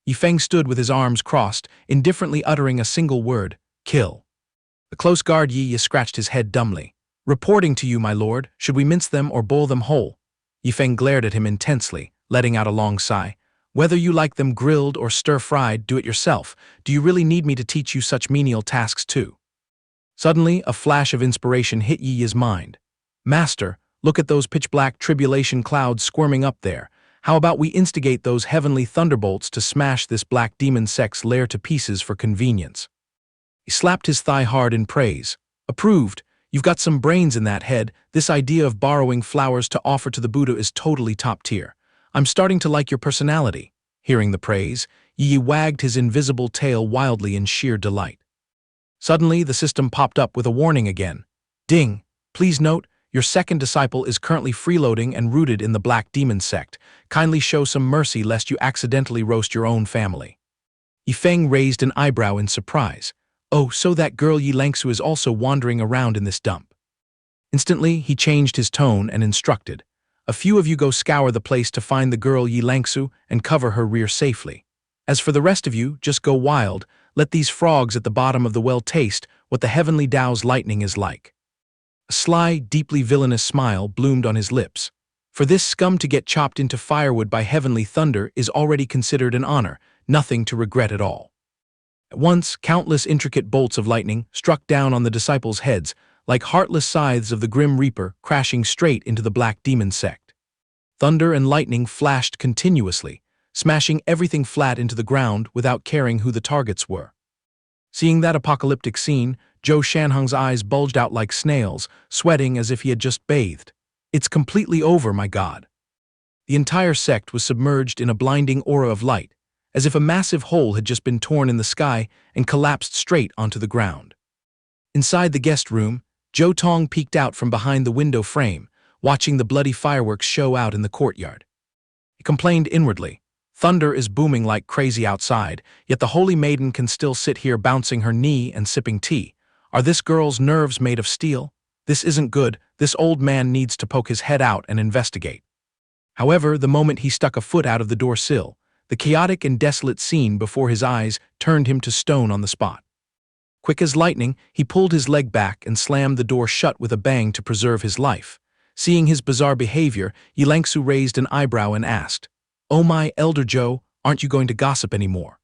Yifeng stood with his arms crossed, indifferently uttering a single word, kill. The close guard Yi scratched his head dumbly. Reporting to you, my lord, should we mince them or boil them whole? Yifeng glared at him intensely, letting out a long sigh. Whether you like them grilled or stir-fried, do it yourself. Do you really need me to teach you such menial tasks too? Suddenly, a flash of inspiration hit Yi's mind. Master, look at those pitch-black tribulation clouds squirming up there. How about we instigate those heavenly thunderbolts to smash this black demon sect's lair to pieces for convenience? He slapped his thigh hard in praise. Approved. You've got some brains in that head. This idea of borrowing flowers to offer to the Buddha is totally top tier. I'm starting to like your personality. Hearing the praise, Yi wagged his invisible tail wildly in sheer delight. Suddenly, the system popped up with a warning again. Ding! Please note, your second disciple is currently freeloading and rooted in the Black Demon sect. Kindly show some mercy lest you accidentally roast your own family. Yifeng raised an eyebrow in surprise. Oh, so that girl Yi Langsu is also wandering around in this dump. Instantly, he changed his tone and instructed. A few of you go scour the place to find the girl Yi Langsu and cover her rear safely. As for the rest of you, just go wild. Let these frogs at the bottom of the well taste what the heavenly Tao's lightning is like. A sly, deeply villainous smile bloomed on his lips. For this scum to get chopped into firewood by heavenly thunder is already considered an honor, nothing to regret at all. At once, countless intricate bolts of lightning struck down on the disciples' heads, like heartless scythes of the grim reaper crashing straight into the Black Demon sect. Thunder and lightning flashed continuously, smashing everything flat into the ground without caring who the targets were. Seeing that apocalyptic scene, Zhou Shanheng's eyes bulged out like snails, sweating as if he had just bathed. It's completely over, my god. The entire sect was submerged in a blinding aura of light, as if a massive hole had just been torn in the sky and collapsed straight onto the ground. Inside the guest room, Zhou Tong peeked out from behind the window frame, watching the bloody fireworks show out in the courtyard. He complained inwardly. Thunder is booming like crazy outside, yet the holy maiden can still sit here bouncing her knee and sipping tea. Are this girl's nerves made of steel? This isn't good. This old man needs to poke his head out and investigate. However, the moment he stuck a foot out of the door sill, the chaotic and desolate scene before his eyes turned him to stone on the spot. Quick as lightning, he pulled his leg back and slammed the door shut with a bang to preserve his life. Seeing his bizarre behavior, Yi Langsu raised an eyebrow and asked, "Oh my, Elder Zhou, aren't you going to gossip anymore?"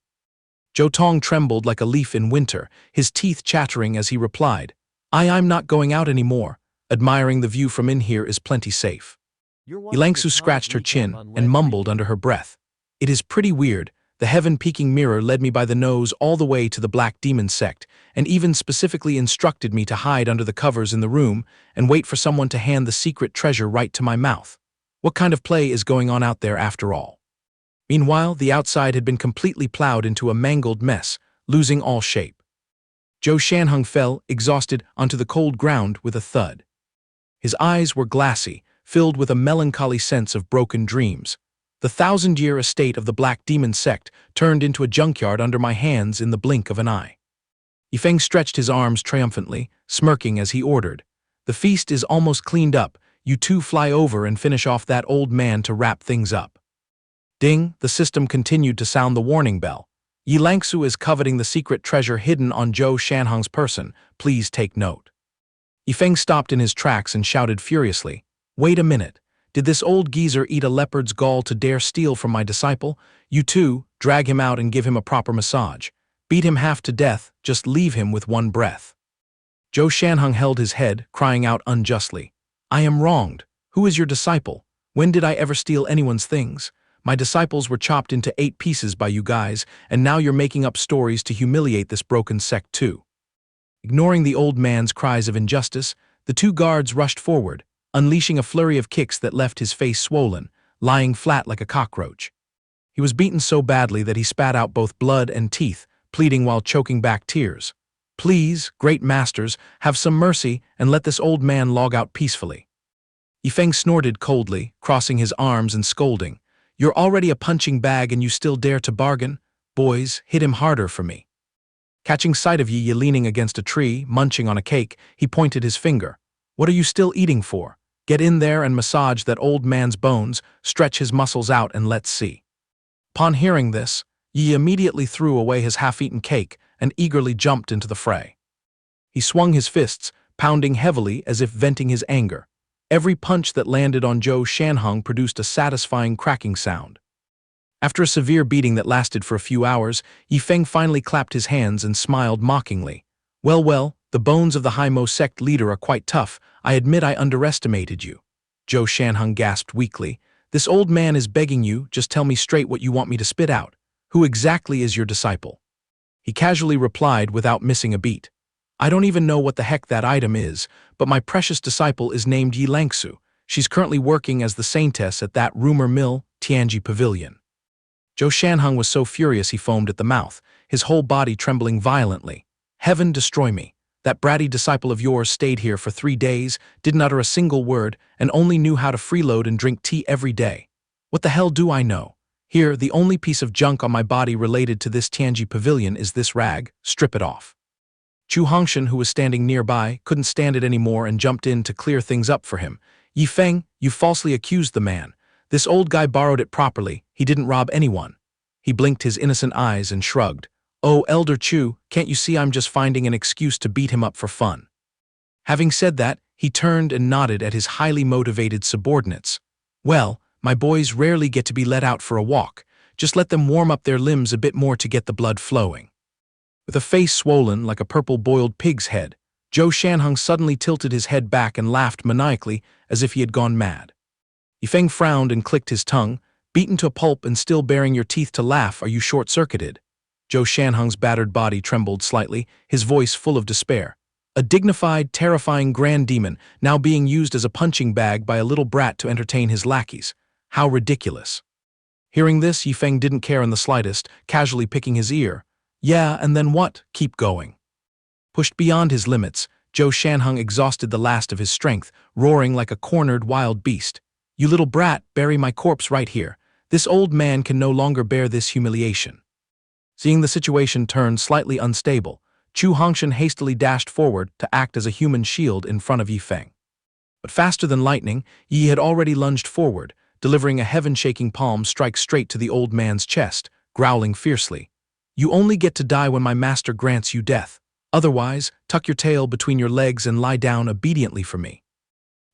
Zhou Tong trembled like a leaf in winter, his teeth chattering as he replied, I'm not going out anymore. Admiring the view from in here is plenty safe." Yi Langsu scratched her chin and mumbled under her breath. It is pretty weird. The heaven-peaking mirror led me by the nose all the way to the Black Demon sect, and even specifically instructed me to hide under the covers in the room and wait for someone to hand the secret treasure right to my mouth. What kind of play is going on out there after all? Meanwhile, the outside had been completely plowed into a mangled mess, losing all shape. Zhou Shanheng fell, exhausted, onto the cold ground with a thud. His eyes were glassy, filled with a melancholy sense of broken dreams. The 1,000-year estate of the Black Demon sect turned into a junkyard under my hands in the blink of an eye. Yifeng stretched his arms triumphantly, smirking as he ordered. The feast is almost cleaned up. You two fly over and finish off that old man to wrap things up. Ding, the system continued to sound the warning bell. Yi Langsu is coveting the secret treasure hidden on Zhou Shanheng's person. Please take note. Yifeng stopped in his tracks and shouted furiously. Wait a minute. Did this old geezer eat a leopard's gall to dare steal from my disciple? You two, drag him out and give him a proper massage. Beat him half to death, just leave him with one breath. Zhou Shanheng held his head, crying out unjustly. I am wronged. Who is your disciple? When did I ever steal anyone's things? My disciples were chopped into 8 pieces by you guys, and now you're making up stories to humiliate this broken sect too. Ignoring the old man's cries of injustice, The two guards rushed forward, unleashing a flurry of kicks that left his face swollen, lying flat like a cockroach. He was beaten so badly that he spat out both blood and teeth, pleading while choking back tears. "Please, great masters, have some mercy and let this old man log out peacefully." Yifeng snorted coldly, crossing his arms and scolding. "You're already a punching bag and you still dare to bargain? Boys, hit him harder for me." Catching sight of Yi leaning against a tree, munching on a cake, he pointed his finger. "What are you still eating for? Get in there and massage that old man's bones, stretch his muscles out and let's see." Upon hearing this, Yi immediately threw away his half-eaten cake and eagerly jumped into the fray. He swung his fists, pounding heavily as if venting his anger. Every punch that landed on Zhou Shanheng produced a satisfying cracking sound. After a severe beating that lasted for a few hours, Yifeng finally clapped his hands and smiled mockingly. Well, the bones of the Haimo sect leader are quite tough. I admit I underestimated you." Zhou Shanheng gasped weakly. "This old man is begging you, just tell me straight what you want me to spit out. Who exactly is your disciple?" He casually replied without missing a beat. "I don't even know what the heck that item is, but my precious disciple is named Yi Langsu. She's currently working as the saintess at that rumor mill, Tianji Pavilion." Zhou Shanheng was so furious he foamed at the mouth, his whole body trembling violently. "Heaven destroy me. That bratty disciple of yours stayed here for 3 days, didn't utter a single word, and only knew how to freeload and drink tea every day. What the hell do I know? Here, the only piece of junk on my body related to this Tianji Pavilion is this rag. Strip it off." Chu Hongshan, who was standing nearby, couldn't stand it anymore and jumped in to clear things up for him. "Yifeng, you falsely accused the man. This old guy borrowed it properly. He didn't rob anyone." He blinked his innocent eyes and shrugged. "Oh, Elder Chu, can't you see I'm just finding an excuse to beat him up for fun?" Having said that, he turned and nodded at his highly motivated subordinates. "Well, my boys rarely get to be let out for a walk. Just let them warm up their limbs a bit more to get the blood flowing." With a face swollen like a purple boiled pig's head, Zhou Shanheng suddenly tilted his head back and laughed maniacally as if he had gone mad. Yifeng frowned and clicked his tongue. "Beaten to a pulp and still baring your teeth to laugh, are you short-circuited?" Zhou Shanheng's battered body trembled slightly, his voice full of despair. A dignified, terrifying grand demon, now being used as a punching bag by a little brat to entertain his lackeys. How ridiculous. Hearing this, Yifeng didn't care in the slightest, casually picking his ear. "Yeah, and then what? Keep going." Pushed beyond his limits, Zhou Shanheng exhausted the last of his strength, roaring like a cornered wild beast. "You little brat, bury my corpse right here. This old man can no longer bear this humiliation." Seeing the situation turn slightly unstable, Chu Hongshan hastily dashed forward to act as a human shield in front of Yifeng. But faster than lightning, Yi had already lunged forward, delivering a heaven-shaking palm strike straight to the old man's chest, growling fiercely. "You only get to die when my master grants you death. Otherwise, tuck your tail between your legs and lie down obediently for me."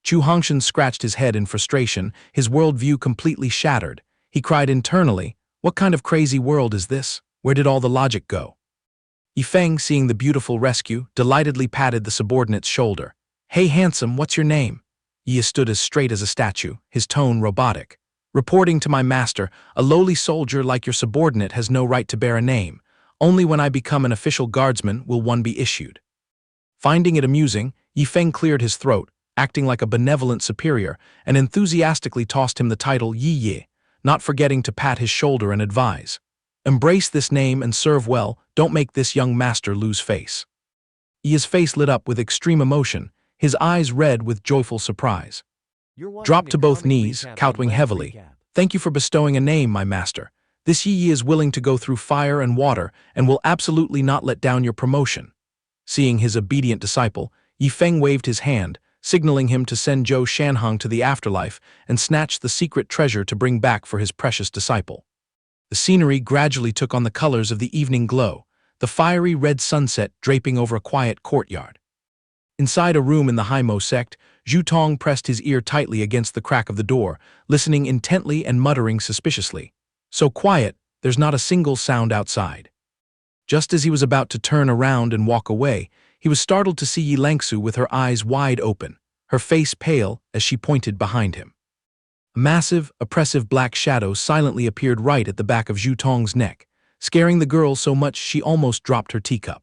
Chu Hongshan scratched his head in frustration, his worldview completely shattered. He cried internally, "What kind of crazy world is this? Where did all the logic go?" Yifeng, seeing the beautiful rescue, delightedly patted the subordinate's shoulder. "Hey handsome, what's your name?" Yi stood as straight as a statue, his tone robotic. "Reporting to my master, a lowly soldier like your subordinate has no right to bear a name. Only when I become an official guardsman will one be issued." Finding it amusing, Yifeng cleared his throat, acting like a benevolent superior, and enthusiastically tossed him the title Yi, not forgetting to pat his shoulder and advise. "Embrace this name and serve well, don't make this young master lose face." Yi's face lit up with extreme emotion, his eyes red with joyful surprise. Dropped to both knees, kowtowing heavily. "Thank you for bestowing a name, my master. This Yi is willing to go through fire and water and will absolutely not let down your promotion." Seeing his obedient disciple, Yifeng waved his hand, signaling him to send Zhou Shanheng to the afterlife and snatch the secret treasure to bring back for his precious disciple. The scenery gradually took on the colors of the evening glow, the fiery red sunset draping over a quiet courtyard. Inside a room in the Haimo sect, Zhu Tong pressed his ear tightly against the crack of the door, listening intently and muttering suspiciously. So quiet, there's not a single sound outside. Just as he was about to turn around and walk away, he was startled to see Yi Langsu with her eyes wide open, her face pale as she pointed behind him. A massive, oppressive black shadow silently appeared right at the back of Zhu Tong's neck, scaring the girl so much she almost dropped her teacup.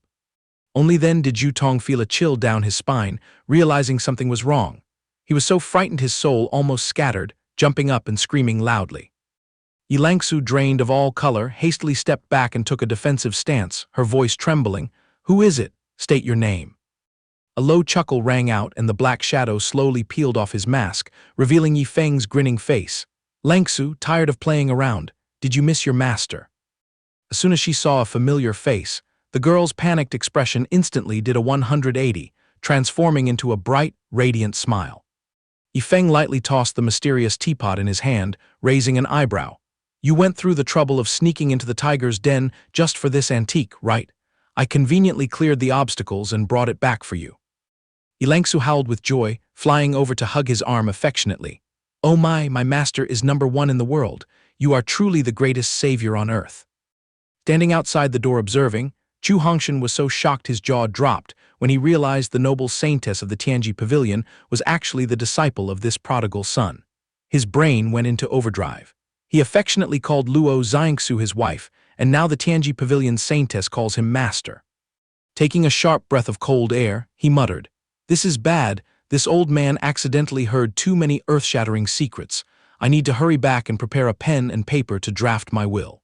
Only then did Yutong feel a chill down his spine, realizing something was wrong. He was so frightened his soul almost scattered, jumping up and screaming loudly. Yilangsu, drained of all color, hastily stepped back and took a defensive stance, her voice trembling. "Who is it? State your name." A low chuckle rang out and the black shadow slowly peeled off his mask, revealing Yifeng's grinning face. "Langsu, tired of playing around. Did you miss your master?" As soon as she saw a familiar face, the girl's panicked expression instantly did a 180, transforming into a bright, radiant smile. Yifeng lightly tossed the mysterious teapot in his hand, raising an eyebrow. "You went through the trouble of sneaking into the tiger's den just for this antique, right? I conveniently cleared the obstacles and brought it back for you." Yilangsu howled with joy, flying over to hug his arm affectionately. "Oh my master is #1 in the world. You are truly the greatest savior on earth." Standing outside the door observing, Chu Hongshan was so shocked his jaw dropped when he realized the noble saintess of the Tianji Pavilion was actually the disciple of this prodigal son. His brain went into overdrive. He affectionately called Luo Xianxia his wife, and now the Tianji Pavilion saintess calls him master. Taking a sharp breath of cold air, he muttered, "This is bad. This old man accidentally heard too many earth-shattering secrets. I need to hurry back and prepare a pen and paper to draft my will."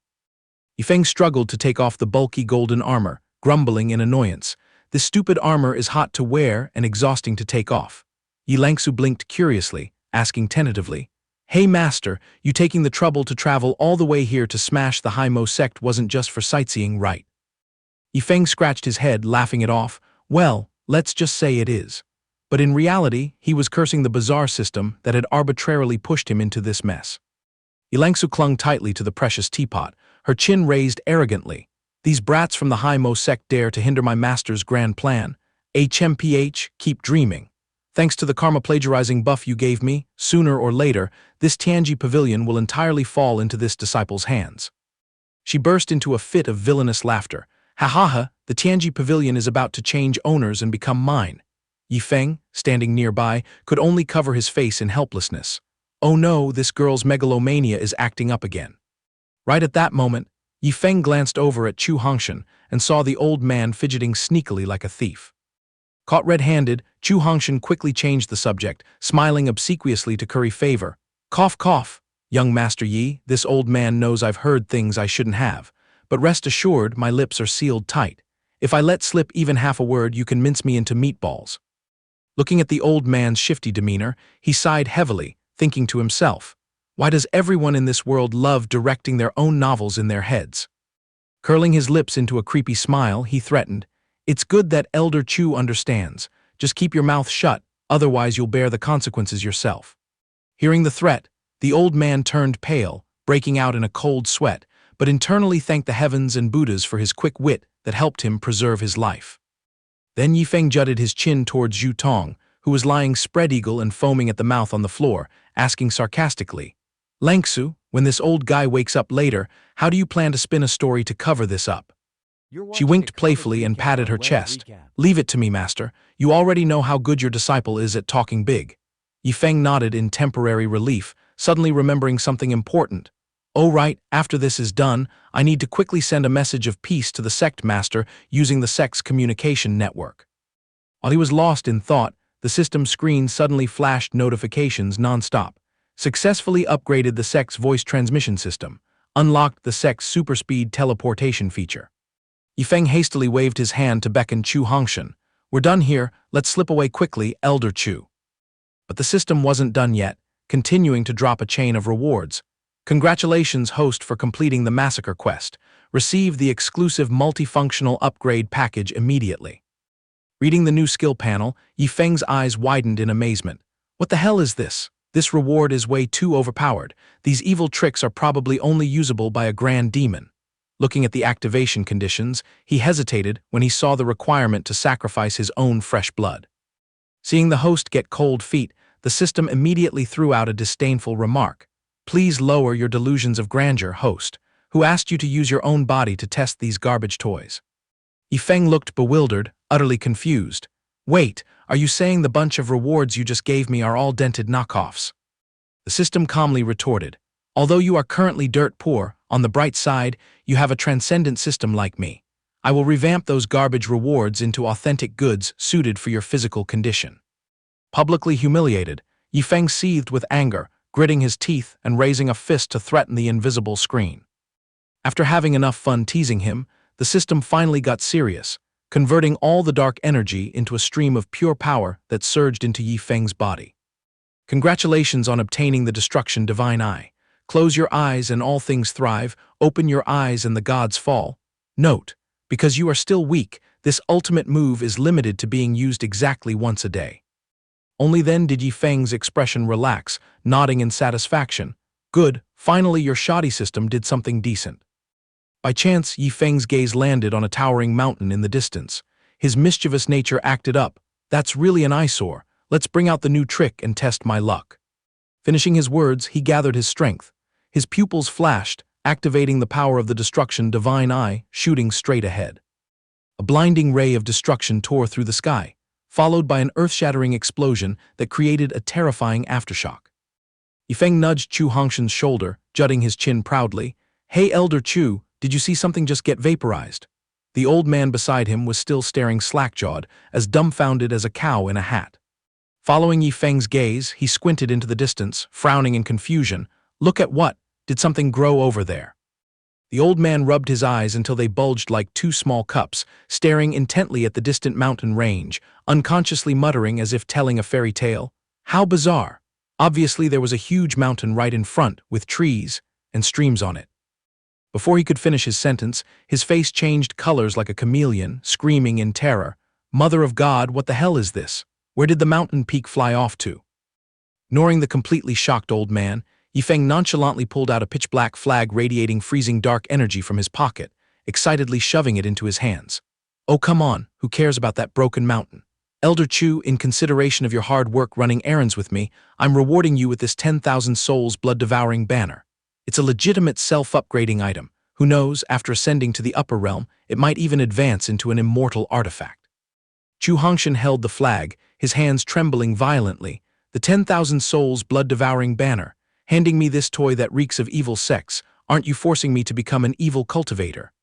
Yifeng struggled to take off the bulky golden armor, grumbling in annoyance. "This stupid armor is hot to wear and exhausting to take off." Yilangsu blinked curiously, asking tentatively, "Hey master, you taking the trouble to travel all the way here to smash the Haimo sect wasn't just for sightseeing, right?" Yifeng scratched his head, laughing it off. "Well, let's just say it is." But in reality, he was cursing the bizarre system that had arbitrarily pushed him into this mess. Yilangsu clung tightly to the precious teapot, her chin raised arrogantly. "These brats from the Haimo sect dare to hinder my master's grand plan. HMPH, keep dreaming. Thanks to the karma plagiarizing buff you gave me, sooner or later, this Tianji Pavilion will entirely fall into this disciple's hands." She burst into a fit of villainous laughter. "Ha ha ha, the Tianji Pavilion is about to change owners and become mine." Yifeng, standing nearby, could only cover his face in helplessness. Oh no, this girl's megalomania is acting up again. Right at that moment, Yifeng glanced over at Chu Hongshan and saw the old man fidgeting sneakily like a thief. Caught red-handed, Chu Hongshan quickly changed the subject, smiling obsequiously to curry favor. "Cough, cough, young Master Yi, this old man knows I've heard things I shouldn't have, but rest assured my lips are sealed tight. If I let slip even half a word, you can mince me into meatballs." Looking at the old man's shifty demeanor, he sighed heavily, thinking to himself, "Why does everyone in this world love directing their own novels in their heads?" Curling his lips into a creepy smile, he threatened, "It's good that Elder Chu understands. Just keep your mouth shut, otherwise you'll bear the consequences yourself." Hearing the threat, the old man turned pale, breaking out in a cold sweat, but internally thanked the heavens and Buddhas for his quick wit that helped him preserve his life. Then Yifeng jutted his chin towards Yutong, who was lying spread-eagle and foaming at the mouth on the floor, asking sarcastically, "Langsu, when this old guy wakes up later, how do you plan to spin a story to cover this up?" She winked playfully and patted her chest. "Leave it to me, master. You already know how good your disciple is at talking big." Yifeng nodded in temporary relief, suddenly remembering something important. "Oh right, after this is done, I need to quickly send a message of peace to the sect master using the sect's communication network." While he was lost in thought, the system screen suddenly flashed notifications nonstop. Successfully upgraded the sect's voice transmission system. Unlocked the sect's superspeed teleportation feature. Yifeng hastily waved his hand to beckon Chu Hongshan. "We're done here, let's slip away quickly, Elder Chu." But the system wasn't done yet, continuing to drop a chain of rewards. "Congratulations, host, for completing the massacre quest. Receive the exclusive multifunctional upgrade package immediately." Reading the new skill panel, Yifeng's eyes widened in amazement. "What the hell is this? This reward is way too overpowered. These evil tricks are probably only usable by a grand demon." Looking at the activation conditions, he hesitated when he saw the requirement to sacrifice his own fresh blood. Seeing the host get cold feet, the system immediately threw out a disdainful remark. "Please lower your delusions of grandeur, host. Who asked you to use your own body to test these garbage toys?" Yifeng looked bewildered, utterly confused. "Wait, are you saying the bunch of rewards you just gave me are all dented knockoffs?" The system calmly retorted, "Although you are currently dirt poor, on the bright side, you have a transcendent system like me. I will revamp those garbage rewards into authentic goods suited for your physical condition. Publicly humiliated, Yifeng seethed with anger, gritting his teeth and raising a fist to threaten the invisible screen. After having enough fun teasing him, the system finally got serious, converting all the dark energy into a stream of pure power that surged into Yifeng's body. Congratulations on obtaining the destruction divine eye. Close your eyes and all things thrive, open your eyes and the gods fall. Note, because you are still weak, this ultimate move is limited to being used exactly once a day. Only then did Yifeng's expression relax, nodding in satisfaction. Good, finally your shoddy system did something decent. By chance, Yifeng's gaze landed on a towering mountain in the distance. His mischievous nature acted up. That's really an eyesore. Let's bring out the new trick and test my luck. Finishing his words, he gathered his strength. His pupils flashed, activating the power of the destruction divine eye, shooting straight ahead. A blinding ray of destruction tore through the sky, followed by an earth-shattering explosion that created a terrifying aftershock. Yifeng nudged Chu Hongshan's shoulder, jutting his chin proudly. Hey Elder Chu, did you see something just get vaporized? The old man beside him was still staring slack-jawed, as dumbfounded as a cow in a hat. Following Yifeng's gaze, he squinted into the distance, frowning in confusion. Look at what? Did something grow over there? The old man rubbed his eyes until they bulged like two small cups, staring intently at the distant mountain range, unconsciously muttering as if telling a fairy tale. How bizarre! Obviously there was a huge mountain right in front, with trees and streams on it. Before he could finish his sentence, his face changed colors like a chameleon, screaming in terror. Mother of God, what the hell is this? Where did the mountain peak fly off to? Ignoring the completely shocked old man, Yifeng nonchalantly pulled out a pitch-black flag radiating freezing dark energy from his pocket, excitedly shoving it into his hands. Oh come on, who cares about that broken mountain? Elder Chu, in consideration of your hard work running errands with me, I'm rewarding you with this 10,000 souls blood-devouring banner. It's a legitimate self-upgrading item. Who knows, after ascending to the upper realm, it might even advance into an immortal artifact. Chu Hongshan held the flag, his hands trembling violently. The 10,000 souls blood-devouring banner. Handing me this toy that reeks of evil sex, aren't you forcing me to become an evil cultivator?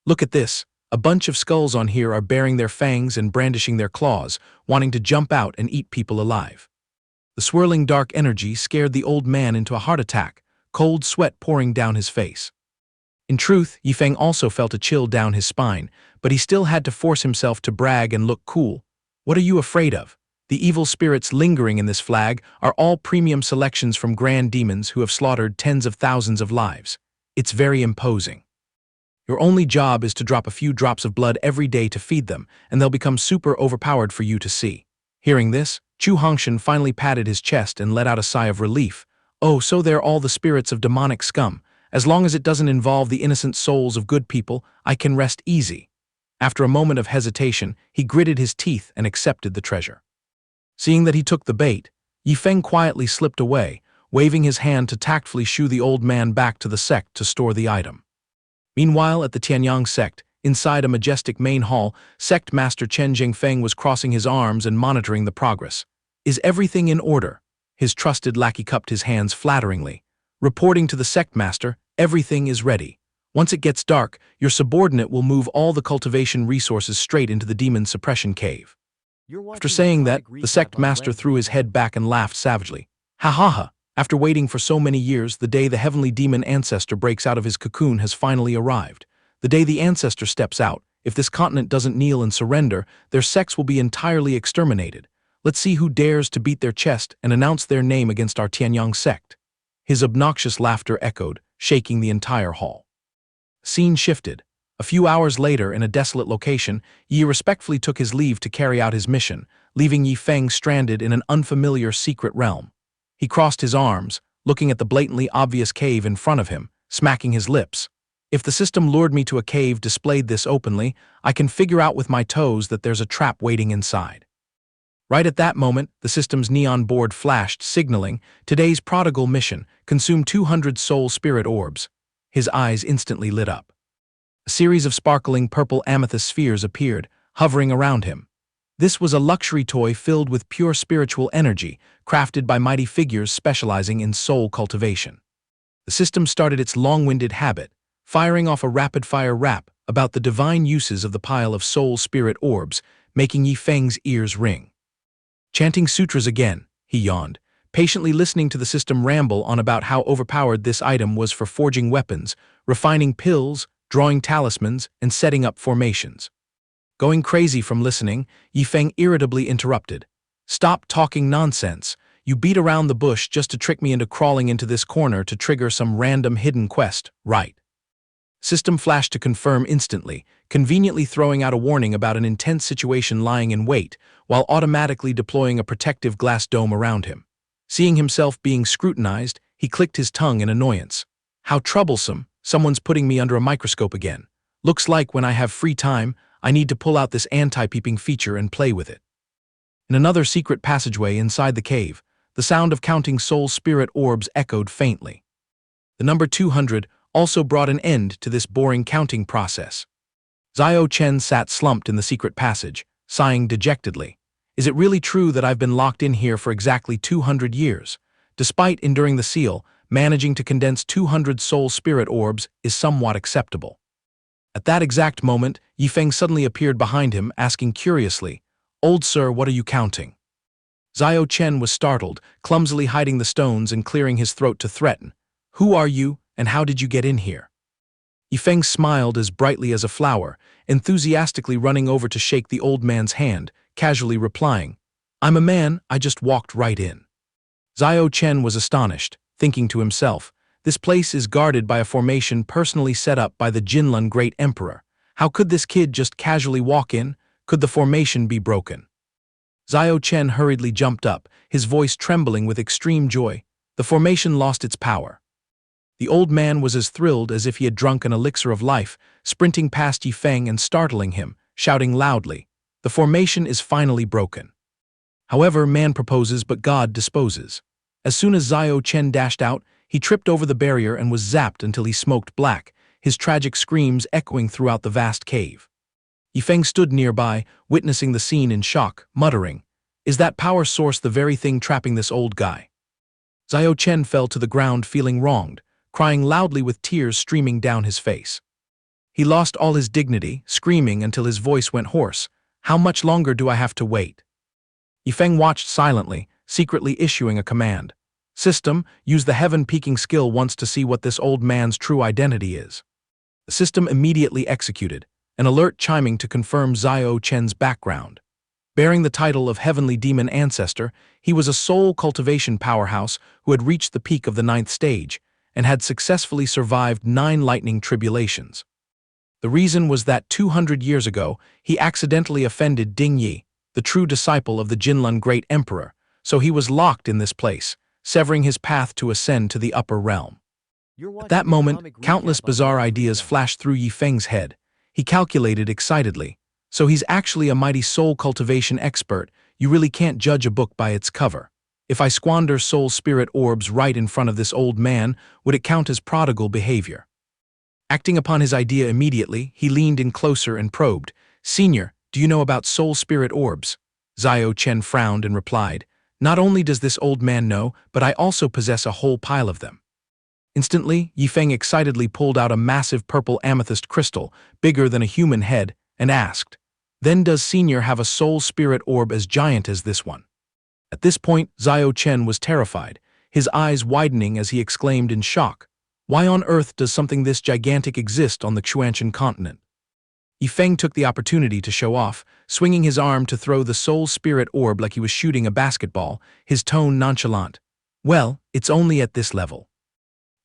Look at this. A bunch of skulls on here are baring their fangs and brandishing their claws, wanting to jump out and eat people alive. The swirling dark energy scared the old man into a heart attack, cold sweat pouring down his face. In truth, Yifeng also felt a chill down his spine, but he still had to force himself to brag and look cool. What are you afraid of? The evil spirits lingering in this flag are all premium selections from grand demons who have slaughtered tens of thousands of lives. It's very imposing. Your only job is to drop a few drops of blood every day to feed them, and they'll become super overpowered for you to see. Hearing this, Chu Hongshan finally patted his chest and let out a sigh of relief. Oh, so they're all the spirits of demonic scum. As long as it doesn't involve the innocent souls of good people, I can rest easy. After a moment of hesitation, he gritted his teeth and accepted the treasure. Seeing that he took the bait, Yifeng quietly slipped away, waving his hand to tactfully shoo the old man back to the sect to store the item. Meanwhile, at the Tianyang sect, inside a majestic main hall, Sect Master Chen Jingfeng was crossing his arms and monitoring the progress. Is everything in order? His trusted lackey cupped his hands flatteringly. Reporting to the sect master, everything is ready. Once it gets dark, your subordinate will move all the cultivation resources straight into the demon suppression cave. After saying that, the sect master threw his head back and laughed savagely. Ha ha ha! After waiting for so many years, the day the heavenly demon ancestor breaks out of his cocoon has finally arrived. The day the ancestor steps out, if this continent doesn't kneel and surrender, their sects will be entirely exterminated. Let's see who dares to beat their chest and announce their name against our Tianyang sect. His obnoxious laughter echoed, shaking the entire hall. Scene shifted. A few hours later, in a desolate location, Yi respectfully took his leave to carry out his mission, leaving Yifeng stranded in an unfamiliar secret realm. He crossed his arms, looking at the blatantly obvious cave in front of him, smacking his lips. If the system lured me to a cave displayed this openly, I can figure out with my toes that there's a trap waiting inside. Right at that moment, the system's neon board flashed, signaling, today's prodigal mission, consume 200 soul spirit orbs. His eyes instantly lit up. A series of sparkling purple amethyst spheres appeared, hovering around him. This was a luxury toy filled with pure spiritual energy, crafted by mighty figures specializing in soul cultivation. The system started its long-winded habit, firing off a rapid-fire rap, about the divine uses of the pile of soul spirit orbs, making Yifeng's ears ring. Chanting sutras again, he yawned, patiently listening to the system ramble on about how overpowered this item was for forging weapons, refining pills, drawing talismans, and setting up formations. Going crazy from listening, Yifeng irritably interrupted. "Stop talking nonsense. You beat around the bush just to trick me into crawling into this corner to trigger some random hidden quest, right?" System flashed to confirm instantly, conveniently throwing out a warning about an intense situation lying in wait, while automatically deploying a protective glass dome around him. Seeing himself being scrutinized, he clicked his tongue in annoyance. "How troublesome, someone's putting me under a microscope again. Looks like when I have free time, I need to pull out this anti-peeping feature and play with it." In another secret passageway inside the cave, the sound of counting soul spirit orbs echoed faintly. The number 200 also brought an end to this boring counting process. Xiao Chen sat slumped in the secret passage, sighing dejectedly. "Is it really true that I've been locked in here for exactly 200 years? Despite enduring the seal, managing to condense 200 soul spirit orbs is somewhat acceptable." At that exact moment, Yifeng suddenly appeared behind him, asking curiously, "Old sir, what are you counting?" Xiao Chen was startled, clumsily hiding the stones and clearing his throat to threaten. "Who are you, and how did you get in here?" Yifeng smiled as brightly as a flower, enthusiastically running over to shake the old man's hand, casually replying, "I'm a man, I just walked right in." Xiao Chen was astonished, thinking to himself, "This place is guarded by a formation personally set up by the Jinlun Great Emperor. How could this kid just casually walk in? Could the formation be broken?" Xiao Chen hurriedly jumped up, his voice trembling with extreme joy. The formation lost its power. The old man was as thrilled as if he had drunk an elixir of life, sprinting past Yifeng and startling him, shouting loudly, "The formation is finally broken." However, man proposes but God disposes. As soon as Xiao Chen dashed out, he tripped over the barrier and was zapped until he smoked black, his tragic screams echoing throughout the vast cave. Yifeng stood nearby, witnessing the scene in shock, muttering, "Is that power source the very thing trapping this old guy?" Xiao Chen fell to the ground feeling wronged, crying loudly with tears streaming down his face. He lost all his dignity, screaming until his voice went hoarse, "How much longer do I have to wait?" Yifeng watched silently, secretly issuing a command. "System, use the heaven-peaking skill once to see what this old man's true identity is." The system immediately executed, an alert chiming to confirm Xiao Chen's background. Bearing the title of Heavenly Demon Ancestor, he was a soul cultivation powerhouse who had reached the peak of the 9th stage, and had successfully survived 9 lightning tribulations. The reason was that 200 years ago, he accidentally offended Ding Yi, the true disciple of the Jinlun Great Emperor, so he was locked in this place, severing his path to ascend to the upper realm. At that moment, countless bizarre ideas flashed through Yifeng's head. He calculated excitedly, "So he's actually a mighty soul cultivation expert. You really can't judge a book by its cover. If I squander soul spirit orbs right in front of this old man, would it count as prodigal behavior?" Acting upon his idea immediately, he leaned in closer and probed, "Senior, do you know about soul spirit orbs?" Xiao Chen frowned and replied, "Not only does this old man know, but I also possess a whole pile of them." Instantly, Yifeng excitedly pulled out a massive purple amethyst crystal, bigger than a human head, and asked, "Then does Senior have a soul spirit orb as giant as this one?" At this point, Xiao Chen was terrified, his eyes widening as he exclaimed in shock, "Why on earth does something this gigantic exist on the Xianxia continent?" Yifeng took the opportunity to show off, swinging his arm to throw the soul spirit orb like he was shooting a basketball, his tone nonchalant. "Well, it's only at this level."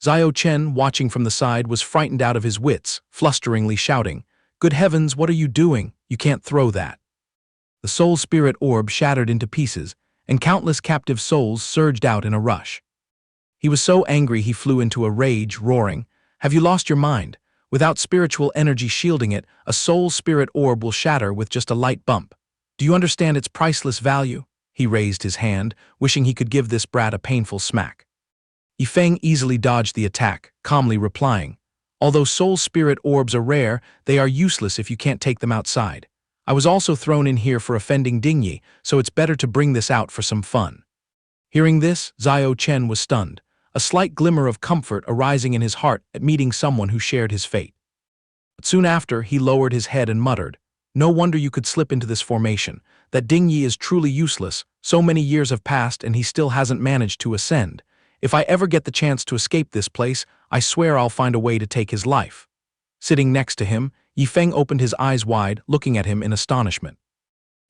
Xiao Chen, watching from the side, was frightened out of his wits, flusteringly shouting, "Good heavens, what are you doing? You can't throw that." The soul spirit orb shattered into pieces, and countless captive souls surged out in a rush. He was so angry he flew into a rage, roaring, "Have you lost your mind? Without spiritual energy shielding it, a soul spirit orb will shatter with just a light bump. Do you understand its priceless value?" He raised his hand, wishing he could give this brat a painful smack. Yifeng easily dodged the attack, calmly replying, "Although soul spirit orbs are rare, they are useless if you can't take them outside. I was also thrown in here for offending Dingyi, so it's better to bring this out for some fun." Hearing this, Xiao Chen was stunned, a slight glimmer of comfort arising in his heart at meeting someone who shared his fate. But soon after, he lowered his head and muttered, "No wonder you could slip into this formation. That Dingyi is truly useless. So many years have passed and he still hasn't managed to ascend. If I ever get the chance to escape this place, I swear I'll find a way to take his life." Sitting next to him, Yifeng opened his eyes wide, looking at him in astonishment.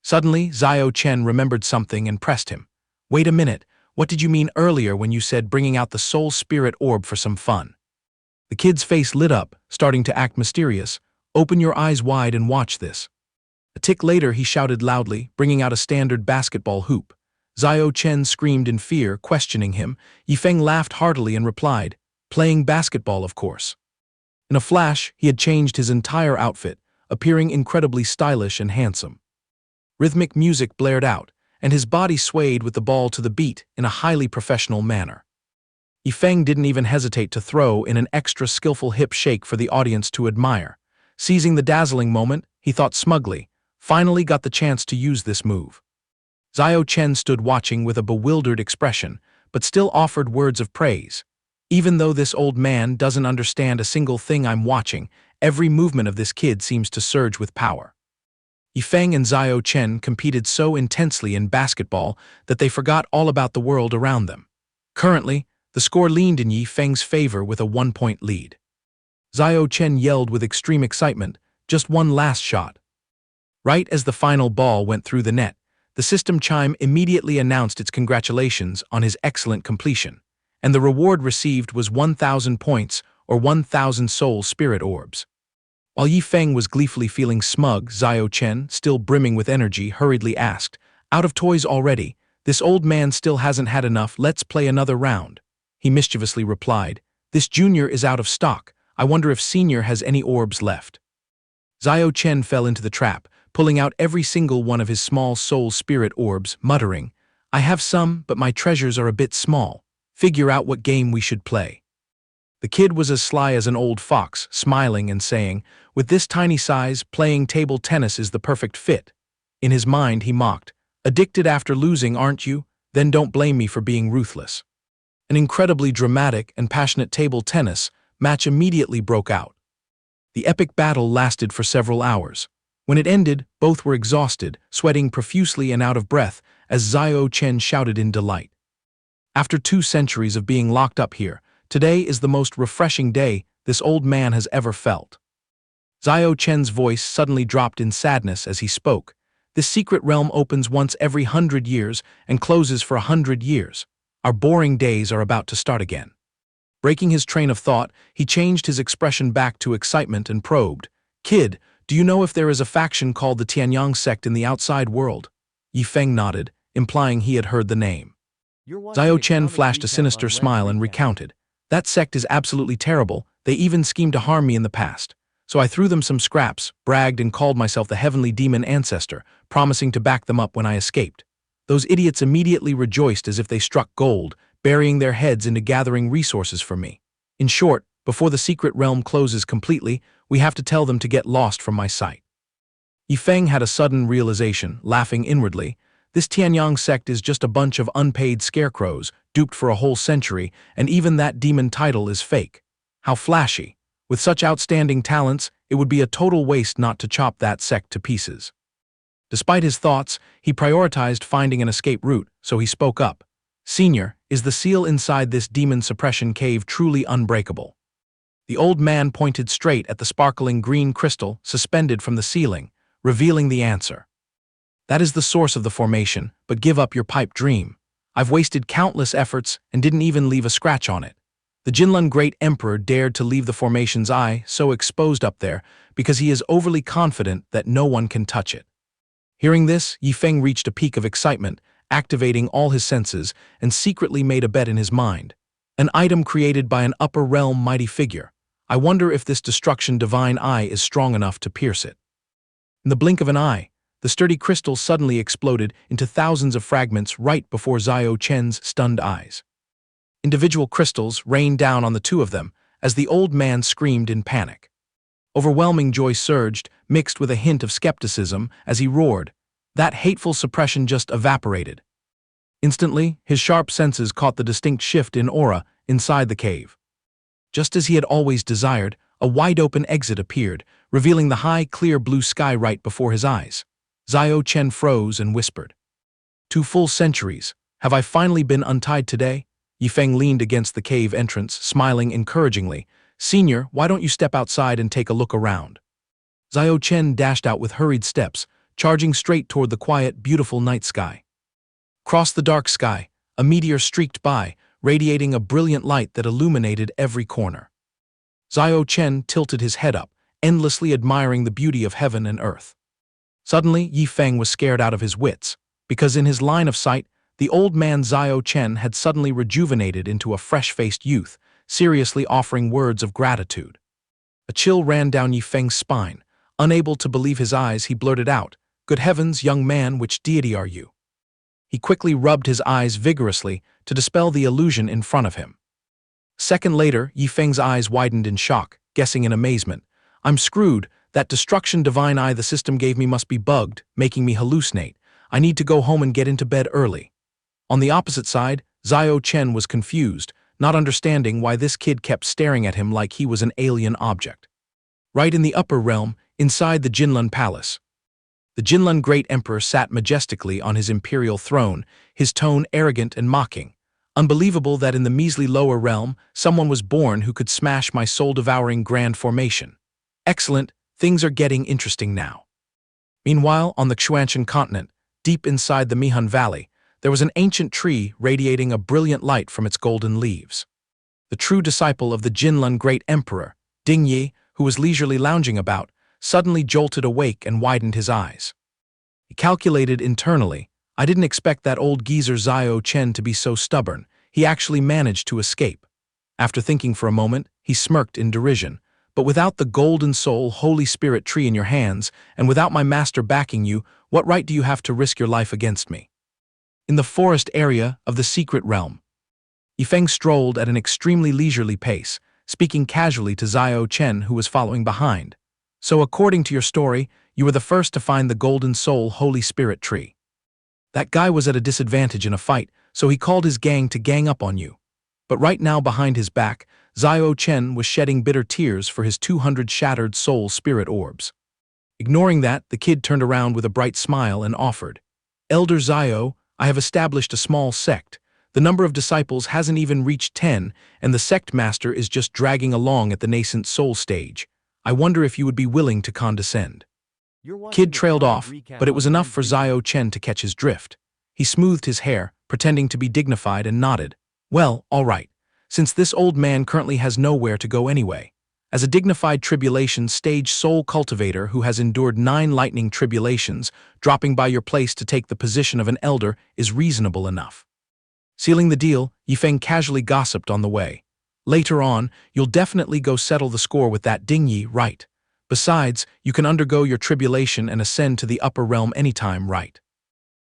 Suddenly, Xiao Chen remembered something and pressed him. "Wait a minute, what did you mean earlier when you said bringing out the soul spirit orb for some fun?" The kid's face lit up, starting to act mysterious. "Open your eyes wide and watch this." A tick later, he shouted loudly, bringing out a standard basketball hoop. Xiao Chen screamed in fear, questioning him. Yifeng laughed heartily and replied, "Playing basketball, of course." In a flash, he had changed his entire outfit, appearing incredibly stylish and handsome. Rhythmic music blared out, and his body swayed with the ball to the beat in a highly professional manner. Yifeng didn't even hesitate to throw in an extra skillful hip shake for the audience to admire. Seizing the dazzling moment, he thought smugly, "Finally got the chance to use this move." Xiao Chen stood watching with a bewildered expression, but still offered words of praise. "Even though this old man doesn't understand a single thing I'm watching, every movement of this kid seems to surge with power." Yifeng and Xiao Chen competed so intensely in basketball that they forgot all about the world around them. Currently, the score leaned in Yifeng's favor with a 1-point lead. Xiao Chen yelled with extreme excitement, "Just one last shot." Right as the final ball went through the net, the system chime immediately announced its congratulations on his excellent completion, and the reward received was 1,000 points or 1,000 soul spirit orbs. While Yifeng was gleefully feeling smug, Xiao Chen, still brimming with energy, hurriedly asked, "Out of toys already? This old man still hasn't had enough, let's play another round." He mischievously replied, "This junior is out of stock. I wonder if senior has any orbs left." Xiao Chen fell into the trap, pulling out every single one of his small soul spirit orbs, muttering, "I have some, but my treasures are a bit small. Figure out what game we should play." The kid was as sly as an old fox, smiling and saying, "With this tiny size, playing table tennis is the perfect fit." In his mind, he mocked, "Addicted after losing, aren't you? Then don't blame me for being ruthless." An incredibly dramatic and passionate table tennis match immediately broke out. The epic battle lasted for several hours. When it ended, both were exhausted, sweating profusely and out of breath, as Xiao Chen shouted in delight. "After 2 centuries of being locked up here, today is the most refreshing day this old man has ever felt." Xiao Chen's voice suddenly dropped in sadness as he spoke. "This secret realm opens once every 100 years and closes for 100 years. Our boring days are about to start again." Breaking his train of thought, he changed his expression back to excitement and probed, "Kid, do you know if there is a faction called the Tianyang sect in the outside world?" Yifeng nodded, implying he had heard the name. Xiao Chen flashed a sinister smile and recounted, "That sect is absolutely terrible. They even schemed to harm me in the past. So I threw them some scraps, bragged and called myself the heavenly demon ancestor, promising to back them up when I escaped. Those idiots immediately rejoiced as if they struck gold, burying their heads into gathering resources for me. In short, before the secret realm closes completely, we have to tell them to get lost from my sight." Yifeng had a sudden realization, laughing inwardly. This Tianyang sect is just a bunch of unpaid scarecrows, duped for a whole century, and even that demon title is fake. How flashy. With such outstanding talents, it would be a total waste not to chop that sect to pieces. Despite his thoughts, he prioritized finding an escape route, so he spoke up. "Senior, is the seal inside this demon suppression cave truly unbreakable?" The old man pointed straight at the sparkling green crystal suspended from the ceiling, revealing the answer. "That is the source of the formation, but give up your pipe dream. I've wasted countless efforts and didn't even leave a scratch on it. The Jinlun Great Emperor dared to leave the formation's eye so exposed up there because he is overly confident that no one can touch it." Hearing this, Yifeng reached a peak of excitement, activating all his senses, and secretly made a bet in his mind. "An item created by an upper realm mighty figure. I wonder if this destruction divine eye is strong enough to pierce it." In the blink of an eye, the sturdy crystal suddenly exploded into thousands of fragments right before Xiao Chen's stunned eyes. Individual crystals rained down on the two of them as the old man screamed in panic. Overwhelming joy surged, mixed with a hint of skepticism, as he roared, "That hateful suppression just evaporated." Instantly, his sharp senses caught the distinct shift in aura inside the cave. Just as he had always desired, a wide-open exit appeared, revealing the high, clear blue sky right before his eyes. Xiao Chen froze and whispered, "2 full centuries. Have I finally been untied today?" Yifeng leaned against the cave entrance, smiling encouragingly. "Senior, why don't you step outside and take a look around?" Xiao Chen dashed out with hurried steps, charging straight toward the quiet, beautiful night sky. Across the dark sky, a meteor streaked by, radiating a brilliant light that illuminated every corner. Xiao Chen tilted his head up, endlessly admiring the beauty of heaven and earth. Suddenly, Yifeng was scared out of his wits, because in his line of sight, the old man Xiao Chen had suddenly rejuvenated into a fresh-faced youth, seriously offering words of gratitude. A chill ran down Yifeng's spine. Unable to believe his eyes, he blurted out, "Good heavens, young man, which deity are you?" He quickly rubbed his eyes vigorously to dispel the illusion in front of him. A second later, Yifeng's eyes widened in shock, guessing in amazement, "I'm screwed. That destruction divine eye the system gave me must be bugged, making me hallucinate. I need to go home and get into bed early." On the opposite side, Xiao Chen was confused, not understanding why this kid kept staring at him like he was an alien object. Right in the upper realm, inside the Jinlun Palace, the Jinlun Great Emperor sat majestically on his imperial throne, his tone arrogant and mocking. "Unbelievable that in the measly lower realm, someone was born who could smash my soul-devouring grand formation. Excellent, things are getting interesting now." Meanwhile, on the Xianxia continent, deep inside the Mihun Valley, there was an ancient tree radiating a brilliant light from its golden leaves. The true disciple of the Jinlun Great Emperor, Dingyi, who was leisurely lounging about, suddenly jolted awake and widened his eyes. He calculated internally, "I didn't expect that old geezer Xiao Chen to be so stubborn. He actually managed to escape." After thinking for a moment, he smirked in derision. "But without the golden soul Holy Spirit tree in your hands, and without my master backing you, what right do you have to risk your life against me?" In the forest area of the secret realm, Yifeng strolled at an extremely leisurely pace, speaking casually to Xiao Chen, who was following behind. "So according to your story, you were the first to find the golden soul Holy Spirit tree. That guy was at a disadvantage in a fight, so he called his gang to gang up on you." But right now behind his back, Xiao Chen was shedding bitter tears for his 200 shattered soul spirit orbs. Ignoring that, the kid turned around with a bright smile and offered, "Elder Xiao, I have established a small sect. The number of disciples hasn't even reached 10, and the sect master is just dragging along at the nascent soul stage. I wonder if you would be willing to condescend." Kid trailed off, but it was enough for Xiao Chen to catch his drift. He smoothed his hair, pretending to be dignified, and nodded. "Well, all right, since this old man currently has nowhere to go anyway. As a dignified tribulation stage soul cultivator who has endured 9 lightning tribulations, dropping by your place to take the position of an elder is reasonable enough." Sealing the deal, Yifeng casually gossiped on the way. "Later on, you'll definitely go settle the score with that Dingyi, right? Besides, you can undergo your tribulation and ascend to the upper realm anytime, right?"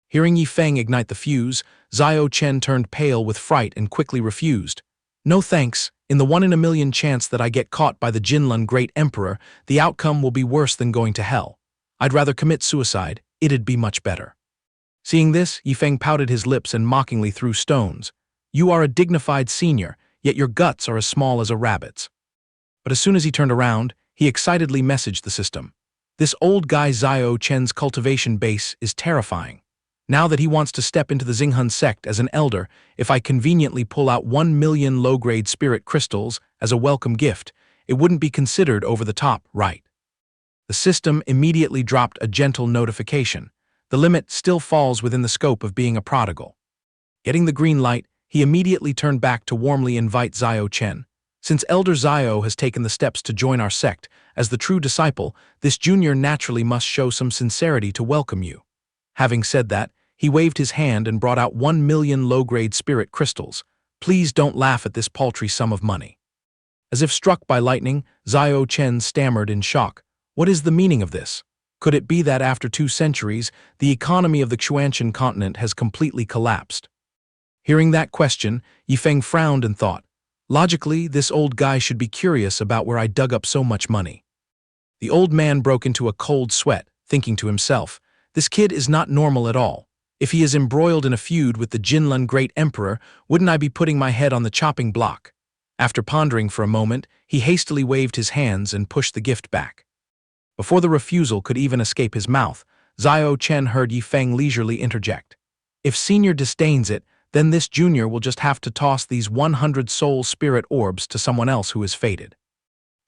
Hearing Yifeng ignite the fuse, Xiao Chen turned pale with fright and quickly refused. "No thanks. In the 1 in a million chance that I get caught by the Jinlun Great Emperor, the outcome will be worse than going to hell. I'd rather commit suicide. It'd be much better." Seeing this, Yifeng pouted his lips and mockingly threw stones. "You are a dignified senior, yet your guts are as small as a rabbit's." But as soon as he turned around, he excitedly messaged the system. "This old guy Xiao Chen's cultivation base is terrifying. Now that he wants to step into the Xinghun sect as an elder, if I conveniently pull out 1 million low-grade spirit crystals as a welcome gift, it wouldn't be considered over the top, right?" The system immediately dropped a gentle notification. The limit still falls within the scope of being a prodigal. Getting the green light, he immediately turned back to warmly invite Xiao Chen. "Since Elder Xiao has taken the steps to join our sect, as the true disciple, this junior naturally must show some sincerity to welcome you." Having said that, he waved his hand and brought out 1 million low-grade spirit crystals. "Please don't laugh at this paltry sum of money." As if struck by lightning, Xiao Chen stammered in shock. "What is the meaning of this? Could it be that after 2 centuries, the economy of the Xianxia continent has completely collapsed?" Hearing that question, Yifeng frowned and thought, "Logically, this old guy should be curious about where I dug up so much money." The old man broke into a cold sweat, thinking to himself, "This kid is not normal at all. If he is embroiled in a feud with the Jinlun Great Emperor, wouldn't I be putting my head on the chopping block?" After pondering for a moment, he hastily waved his hands and pushed the gift back. Before the refusal could even escape his mouth, Xiao Chen heard Yifeng leisurely interject. If Senior disdains it, then this Junior will just have to toss these 100 soul spirit orbs to someone else who is fated.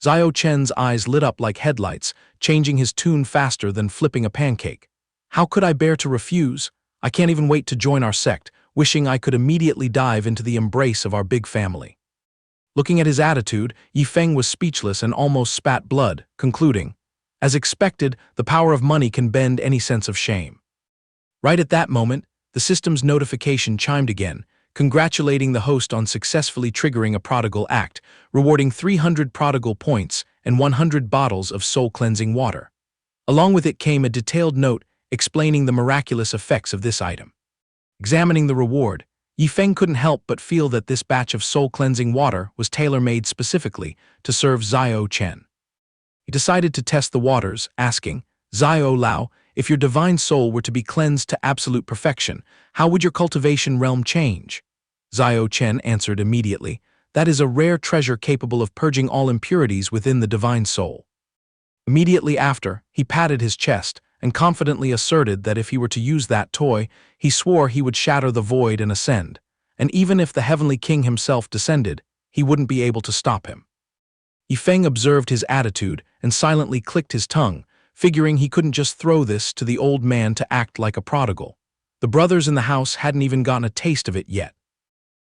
Xiao Chen's eyes lit up like headlights, changing his tune faster than flipping a pancake. How could I bear to refuse? I can't even wait to join our sect, wishing I could immediately dive into the embrace of our big family. Looking at his attitude, Yifeng was speechless and almost spat blood, concluding, as expected, the power of money can bend any sense of shame. Right at that moment, the system's notification chimed again, congratulating the host on successfully triggering a prodigal act, rewarding 300 prodigal points and 100 bottles of soul-cleansing water. Along with it came a detailed note explaining the miraculous effects of this item. Examining the reward, Yifeng couldn't help but feel that this batch of soul-cleansing water was tailor-made specifically to serve Xiao Chen. He decided to test the waters, asking, Xiao Lao, if your divine soul were to be cleansed to absolute perfection, how would your cultivation realm change? Xiao Chen answered immediately, that is a rare treasure capable of purging all impurities within the divine soul. Immediately after, he patted his chest and confidently asserted that if he were to use that toy, he swore he would shatter the void and ascend, and even if the heavenly king himself descended, he wouldn't be able to stop him. Yifeng observed his attitude and silently clicked his tongue, figuring he couldn't just throw this to the old man to act like a prodigal. The brothers in the house hadn't even gotten a taste of it yet.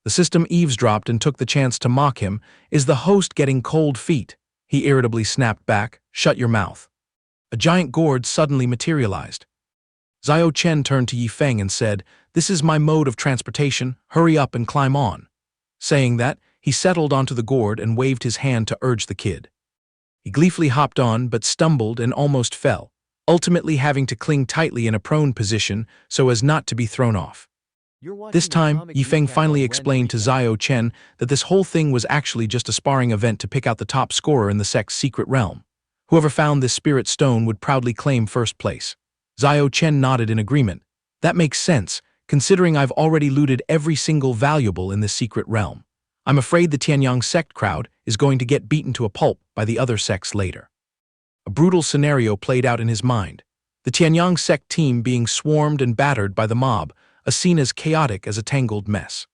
The system eavesdropped and took the chance to mock him. Is the host getting cold feet? He irritably snapped back, shut your mouth. A giant gourd suddenly materialized. Xiao Chen turned to Yifeng and said, this is my mode of transportation, hurry up and climb on. Saying that, he settled onto the gourd and waved his hand to urge the kid. He gleefully hopped on but stumbled and almost fell, ultimately having to cling tightly in a prone position so as not to be thrown off. This time, Yifeng finally explained to Xiao Chen that this whole thing was actually just a sparring event to pick out the top scorer in the sect's secret realm. Whoever found this spirit stone would proudly claim first place. Xiao Chen nodded in agreement. That makes sense, considering I've already looted every single valuable in this secret realm. I'm afraid the Tianyang sect crowd is going to get beaten to a pulp by the other sects later. A brutal scenario played out in his mind. The Tianyang sect team being swarmed and battered by the mob, a scene as chaotic as a tangled mess.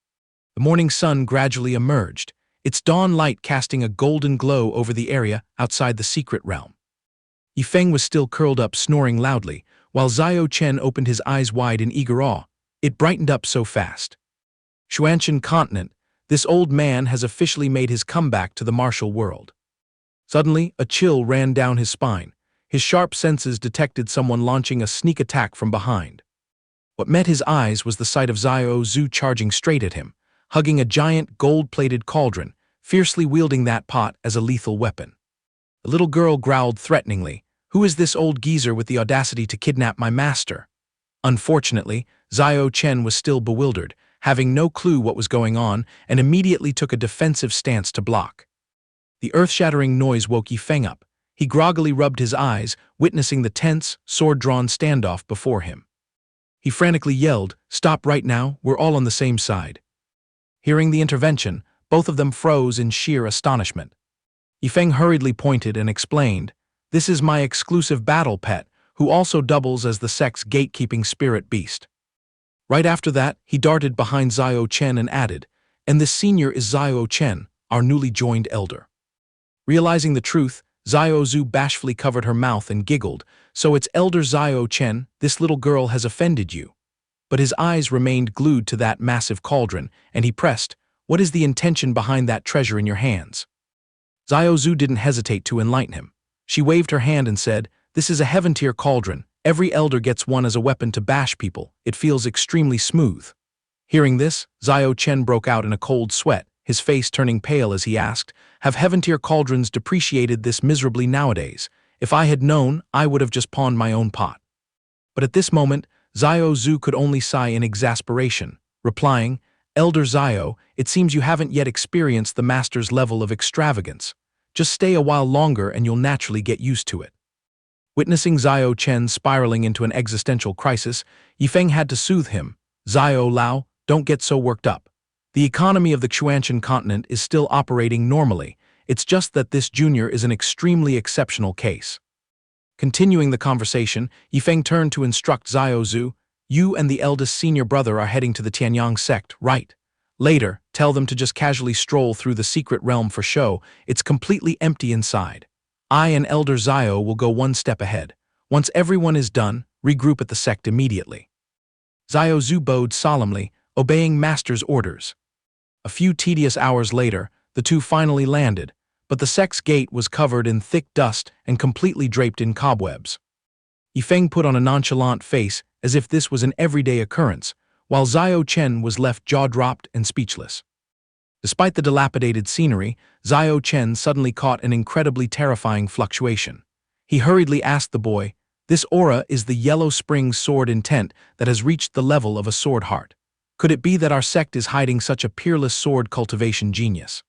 The morning sun gradually emerged, its dawn light casting a golden glow over the area outside the secret realm. Yifeng was still curled up snoring loudly, while Xiao Chen opened his eyes wide in eager awe. It brightened up so fast. Xianxia continent, this old man has officially made his comeback to the martial world. Suddenly, a chill ran down his spine. His sharp senses detected someone launching a sneak attack from behind. What met his eyes was the sight of Xiao Zhu charging straight at him, hugging a giant gold-plated cauldron, fiercely wielding that pot as a lethal weapon. The little girl growled threateningly, "Who is this old geezer with the audacity to kidnap my master?" Unfortunately, Xiao Chen was still bewildered, having no clue what was going on, and immediately took a defensive stance to block. The earth-shattering noise woke Yifeng up. He groggily rubbed his eyes, witnessing the tense, sword-drawn standoff before him. He frantically yelled, "Stop right now, we're all on the same side." Hearing the intervention, both of them froze in sheer astonishment. Yifeng hurriedly pointed and explained, "This is my exclusive battle pet, who also doubles as the sect's gatekeeping spirit beast." Right after that, he darted behind Xiao Chen and added, "And this senior is Xiao Chen, our newly joined elder." Realizing the truth, Xiao Zhu bashfully covered her mouth and giggled, "So it's Elder Xiao Chen, this little girl has offended you." But his eyes remained glued to that massive cauldron, and he pressed, "What is the intention behind that treasure in your hands?" Xiao Zhu didn't hesitate to enlighten him. She waved her hand and said, "This is a heaven-tier cauldron. Every elder gets one as a weapon to bash people. It feels extremely smooth." Hearing this, Xiao Chen broke out in a cold sweat, his face turning pale as he asked, "Have heaven-tier cauldrons depreciated this miserably nowadays? If I had known, I would have just pawned my own pot." But at this moment, Xiao Zhu could only sigh in exasperation, replying, "Elder Xiao, it seems you haven't yet experienced the master's level of extravagance. Just stay a while longer and you'll naturally get used to it." Witnessing Xiao Chen spiraling into an existential crisis, Yifeng had to soothe him. "Xiao Lao, don't get so worked up. The economy of the Xianxia continent is still operating normally. It's just that this junior is an extremely exceptional case." Continuing the conversation, Yifeng turned to instruct Xiao Zhu, "You and the eldest senior brother are heading to the Tianyang sect, right? Later, tell them to just casually stroll through the secret realm for show. It's completely empty inside. I and Elder Xiao will go one step ahead. Once everyone is done, regroup at the sect immediately." Xiao Zhu bowed solemnly, obeying Master's orders. A few tedious hours later, the two finally landed, but the sect's gate was covered in thick dust and completely draped in cobwebs. Yifeng put on a nonchalant face as if this was an everyday occurrence, while Xiao Chen was left jaw-dropped and speechless. Despite the dilapidated scenery, Xiao Chen suddenly caught an incredibly terrifying fluctuation. He hurriedly asked the boy, "This aura is the Yellow Spring's sword intent that has reached the level of a sword heart. Could it be that our sect is hiding such a peerless sword cultivation genius?"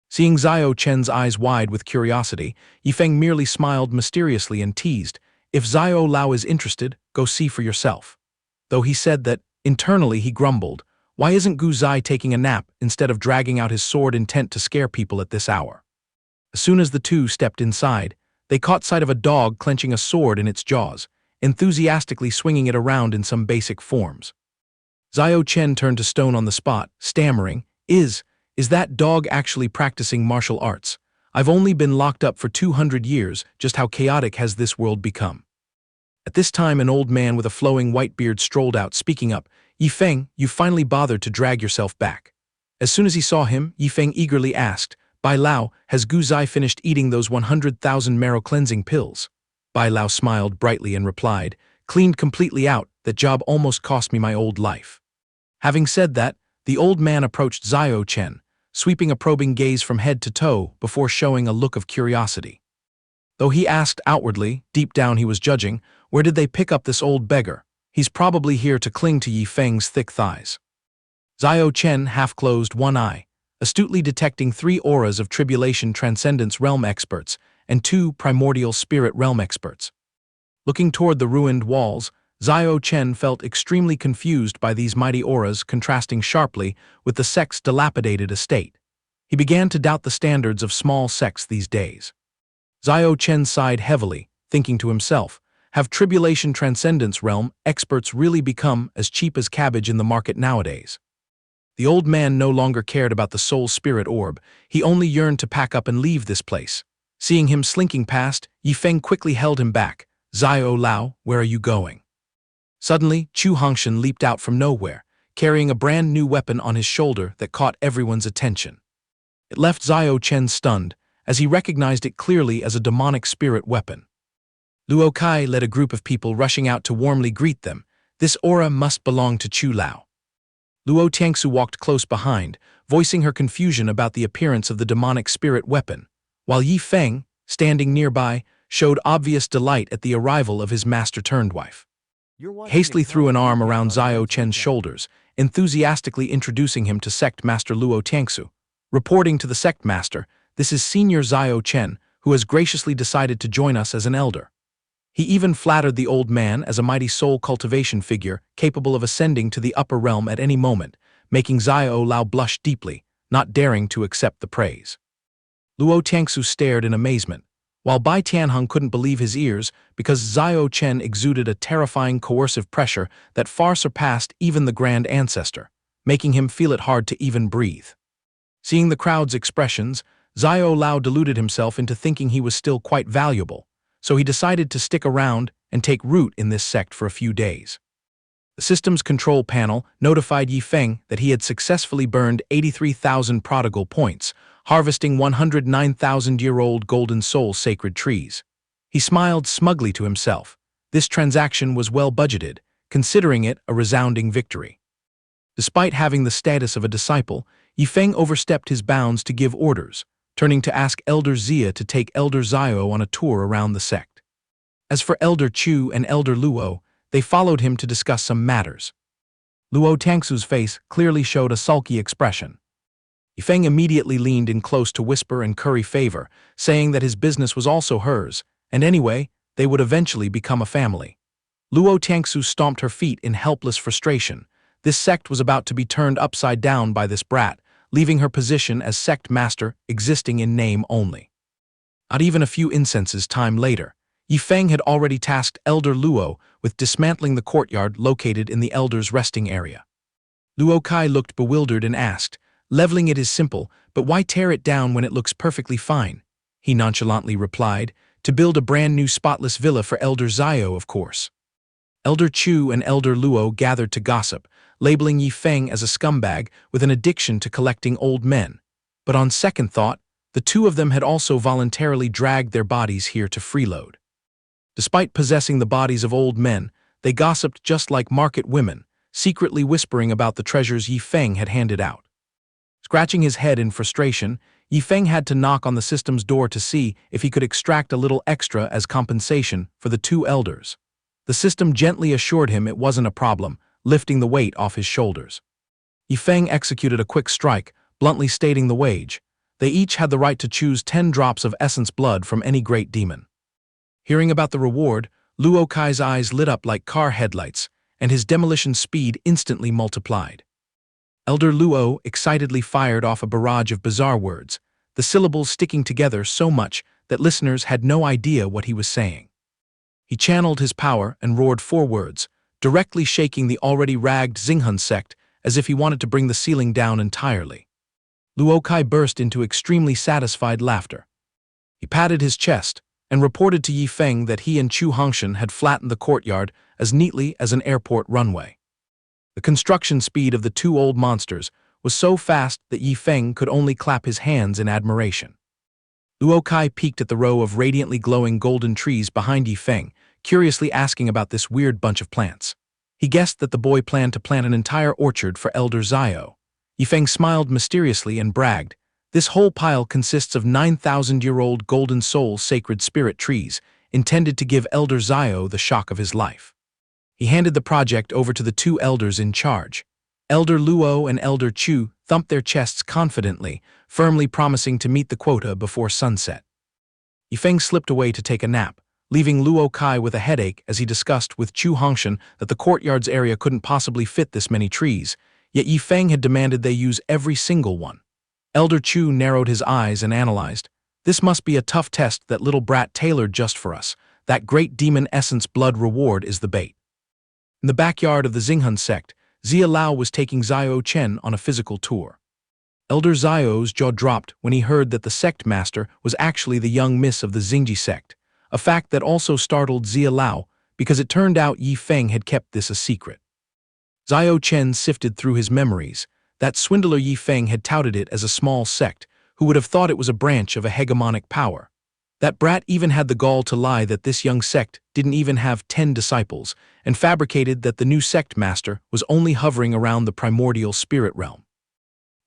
Seeing Xiao Chen's eyes wide with curiosity, Yifeng merely smiled mysteriously and teased, "If Xiao Lao is interested, go see for yourself." Though he said that, internally he grumbled, why isn't Gu Zai taking a nap instead of dragging out his sword intent to scare people at this hour? As soon as the two stepped inside, they caught sight of a dog clenching a sword in its jaws, enthusiastically swinging it around in some basic forms. Xiao Chen turned to stone on the spot, stammering, Is that dog actually practicing martial arts? I've only been locked up for 200 years, just how chaotic has this world become?" At this time an old man with a flowing white beard strolled out, speaking up, "Yifeng, you finally bothered to drag yourself back." As soon as he saw him, Yifeng eagerly asked, "Bai Lao, has Gu Zai finished eating those 100,000 marrow-cleansing pills?" Bai Lao smiled brightly and replied, "Cleaned completely out, that job almost cost me my old life." Having said that, the old man approached Xiao Chen, sweeping a probing gaze from head to toe before showing a look of curiosity. Though he asked outwardly, deep down he was judging, where did they pick up this old beggar? He's probably here to cling to Yifeng's thick thighs. Xiao Chen half-closed one eye, astutely detecting 3 auras of Tribulation Transcendence Realm experts and 2 Primordial Spirit Realm experts. Looking toward the ruined walls, Xiao Chen felt extremely confused by these mighty auras contrasting sharply with the sect's dilapidated estate. He began to doubt the standards of small sects these days. Xiao Chen sighed heavily, thinking to himself, have Tribulation Transcendence Realm experts really become as cheap as cabbage in the market nowadays? The old man no longer cared about the soul spirit orb, he only yearned to pack up and leave this place. Seeing him slinking past, Yifeng quickly held him back. "Xiao Lao, where are you going?" Suddenly, Chu Hongshan leaped out from nowhere, carrying a brand new weapon on his shoulder that caught everyone's attention. It left Xiao Chen stunned, as he recognized it clearly as a demonic spirit weapon. Luo Kai led a group of people rushing out to warmly greet them. This aura must belong to Chu Lao. Luo Tiangsu walked close behind, voicing her confusion about the appearance of the demonic spirit weapon, while Yi Feng, standing nearby, showed obvious delight at the arrival of his master-turned-wife. He hastily threw an arm around Xiao Chen's shoulders, enthusiastically introducing him to Sect Master Luo Tiangsu. Reporting to the Sect Master, "This is Senior Xiao Chen, who has graciously decided to join us as an elder." He even flattered the old man as a mighty soul cultivation figure capable of ascending to the upper realm at any moment, making Xiao Lao blush deeply, not daring to accept the praise. Luo Tiangsu stared in amazement, while Bai Tianheng couldn't believe his ears because Xiao Chen exuded a terrifying coercive pressure that far surpassed even the Grand Ancestor, making him feel it hard to even breathe. Seeing the crowd's expressions, Xiao Lao deluded himself into thinking he was still quite valuable, so he decided to stick around and take root in this sect for a few days. The system's control panel notified Yi Feng that he had successfully burned 83,000 prodigal points, harvesting 109,000-year-old golden soul sacred trees. He smiled smugly to himself. This transaction was well budgeted, considering it a resounding victory. Despite having the status of a disciple, Yi Feng overstepped his bounds to give orders, turning to ask Elder Zia to take Elder Xiao on a tour around the sect. As for Elder Chu and Elder Luo, they followed him to discuss some matters. Luo Tangsu's face clearly showed a sulky expression. Yi Feng immediately leaned in close to whisper and curry favor, saying that his business was also hers, and anyway, they would eventually become a family. Luo Tangsu stomped her feet in helpless frustration. This sect was about to be turned upside down by this brat, leaving her position as sect master existing in name only. Not even a few incenses time later, Yifeng had already tasked Elder Luo with dismantling the courtyard located in the Elder's resting area. Luo Kai looked bewildered and asked, "Leveling it is simple, but why tear it down when it looks perfectly fine?" He nonchalantly replied, "To build a brand new spotless villa for Elder Zio, of course." Elder Chu and Elder Luo gathered to gossip, labeling Yifeng as a scumbag with an addiction to collecting old men. But on second thought, the two of them had also voluntarily dragged their bodies here to freeload. Despite possessing the bodies of old men, they gossiped just like market women, secretly whispering about the treasures Yifeng had handed out. Scratching his head in frustration, Yifeng had to knock on the system's door to see if he could extract a little extra as compensation for the two elders. The system gently assured him it wasn't a problem, lifting the weight off his shoulders. Yifeng executed a quick strike, bluntly stating the wage. They each had the right to choose 10 drops of essence blood from any great demon. Hearing about the reward, Luo Kai's eyes lit up like car headlights, and his demolition speed instantly multiplied. Elder Luo excitedly fired off a barrage of bizarre words, the syllables sticking together so much that listeners had no idea what he was saying. He channeled his power and roared 4 words, directly shaking the already ragged Xinghun sect as if he wanted to bring the ceiling down entirely. Luo Kai burst into extremely satisfied laughter. He patted his chest and reported to Yifeng that he and Chu Hongshan had flattened the courtyard as neatly as an airport runway. The construction speed of the two old monsters was so fast that Yifeng could only clap his hands in admiration. Luo Kai peeked at the row of radiantly glowing golden trees behind Yifeng, curiously asking about this weird bunch of plants. He guessed that the boy planned to plant an entire orchard for Elder Zio. Yifeng smiled mysteriously and bragged, "This whole pile consists of 9,000-year-old golden soul sacred spirit trees, intended to give Elder Zio the shock of his life." He handed the project over to the two elders in charge. Elder Luo and Elder Chu thumped their chests confidently, firmly promising to meet the quota before sunset. Yifeng slipped away to take a nap, leaving Luo Kai with a headache as he discussed with Chu Hongshan that the courtyard's area couldn't possibly fit this many trees, yet Yifeng had demanded they use every single one. Elder Chu narrowed his eyes and analyzed, "This must be a tough test that little brat tailored just for us. That great demon essence blood reward is the bait." In the backyard of the Xinghun sect, Zia Lao was taking Zio Chen on a physical tour. Elder Zio's jaw dropped when he heard that the sect master was actually the young miss of the Xingji sect, a fact that also startled Zia Lao because it turned out Yifeng had kept this a secret. Zio Chen sifted through his memories. That swindler Yifeng had touted it as a small sect, who would have thought it was a branch of a hegemonic power. That brat even had the gall to lie that this young sect didn't even have 10 disciples, and fabricated that the new sect master was only hovering around the primordial spirit realm.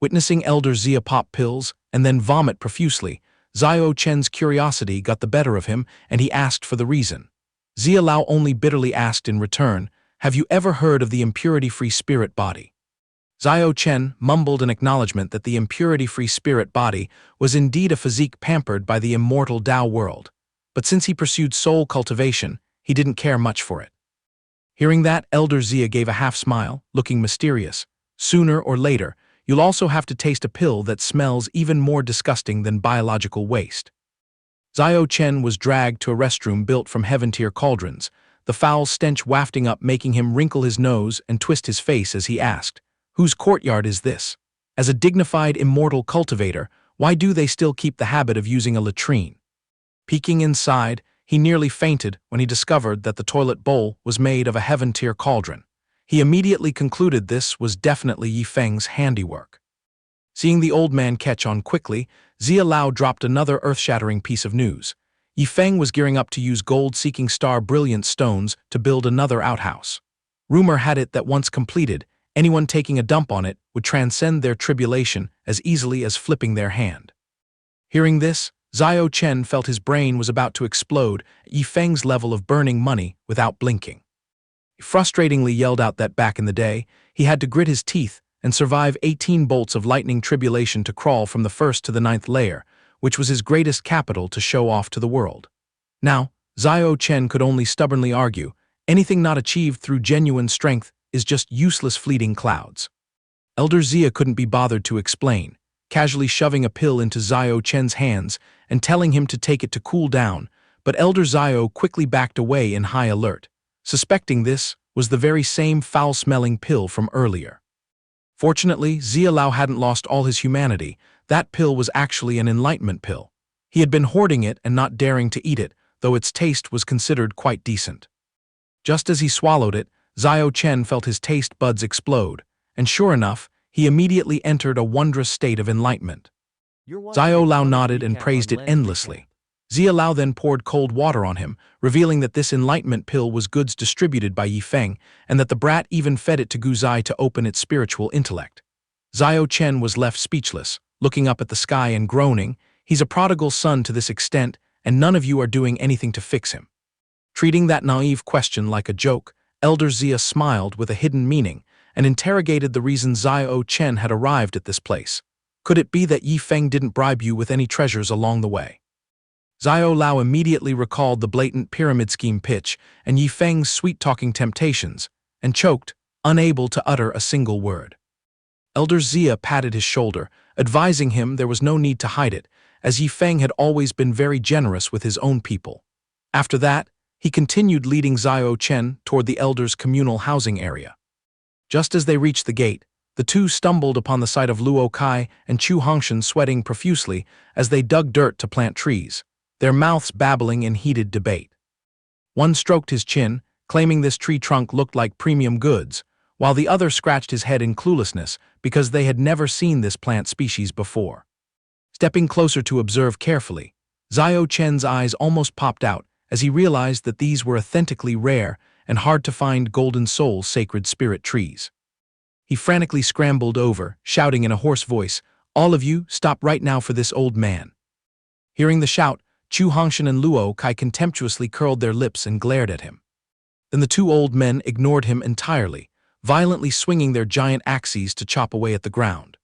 Witnessing Elder Zia pop pills and then vomit profusely, Zio Chen's curiosity got the better of him and he asked for the reason. Zia Lao only bitterly asked in return, "Have you ever heard of the impurity-free spirit body?" Zio Chen mumbled an acknowledgement that the impurity-free spirit body was indeed a physique pampered by the immortal Tao world, but since he pursued soul cultivation, he didn't care much for it. Hearing that, Elder Zia gave a half-smile, looking mysterious. "Sooner or later, you'll also have to taste a pill that smells even more disgusting than biological waste." Zio Chen was dragged to a restroom built from heaven-tier cauldrons, the foul stench wafting up making him wrinkle his nose and twist his face as he asked, "Whose courtyard is this? As a dignified immortal cultivator, why do they still keep the habit of using a latrine?" Peeking inside, he nearly fainted when he discovered that the toilet bowl was made of a heaven-tier cauldron. He immediately concluded this was definitely Yifeng's handiwork. Seeing the old man catch on quickly, Zia Lao dropped another earth-shattering piece of news. Yifeng was gearing up to use gold-seeking star brilliant stones to build another outhouse. Rumor had it that once completed, anyone taking a dump on it would transcend their tribulation as easily as flipping their hand. Hearing this, Zio Chen felt his brain was about to explode at Yifeng's level of burning money without blinking. He frustratingly yelled out that back in the day, he had to grit his teeth and survive 18 bolts of lightning tribulation to crawl from the 1st to the 9th layer, which was his greatest capital to show off to the world. Now, Zio Chen could only stubbornly argue, anything not achieved through genuine strength is just useless fleeting clouds. Elder Zia couldn't be bothered to explain, casually shoving a pill into Zio Chen's hands and telling him to take it to cool down, but Elder Zio quickly backed away in high alert, suspecting this was the very same foul-smelling pill from earlier. Fortunately, Zia Lao hadn't lost all his humanity. That pill was actually an enlightenment pill. He had been hoarding it and not daring to eat it, though its taste was considered quite decent. Just as he swallowed it, Zio Chen felt his taste buds explode, and sure enough, he immediately entered a wondrous state of enlightenment. Zio Lao nodded and praised it endlessly. Zia Lao then poured cold water on him, revealing that this enlightenment pill was goods distributed by Yi Feng, and that the brat even fed it to Gu Zai to open its spiritual intellect. Zio Chen was left speechless, looking up at the sky and groaning, "He's a prodigal son to this extent, and none of you are doing anything to fix him." Treating that naive question like a joke, Elder Zia smiled with a hidden meaning and interrogated the reason Zio Chen had arrived at this place. Could it be that Yi Feng didn't bribe you with any treasures along the way? Zio Lao immediately recalled the blatant pyramid scheme pitch and Yi Feng's sweet-talking temptations, and choked, unable to utter a single word. Elder Zia patted his shoulder, advising him there was no need to hide it, as Yi Feng had always been very generous with his own people. After that, he continued leading Zio Chen toward the elders' communal housing area. Just as they reached the gate, the two stumbled upon the sight of Luo Kai and Chu Hongshan sweating profusely as they dug dirt to plant trees, their mouths babbling in heated debate. One stroked his chin, claiming this tree trunk looked like premium goods, while the other scratched his head in cluelessness because they had never seen this plant species before. Stepping closer to observe carefully, Zio Chen's eyes almost popped out as he realized that these were authentically rare and hard-to-find Golden Soul sacred spirit trees. He frantically scrambled over, shouting in a hoarse voice, "All of you, stop right now for this old man." Hearing the shout, Chu Hongshan and Luo Kai contemptuously curled their lips and glared at him. Then the two old men ignored him entirely, violently swinging their giant axes to chop away at the ground.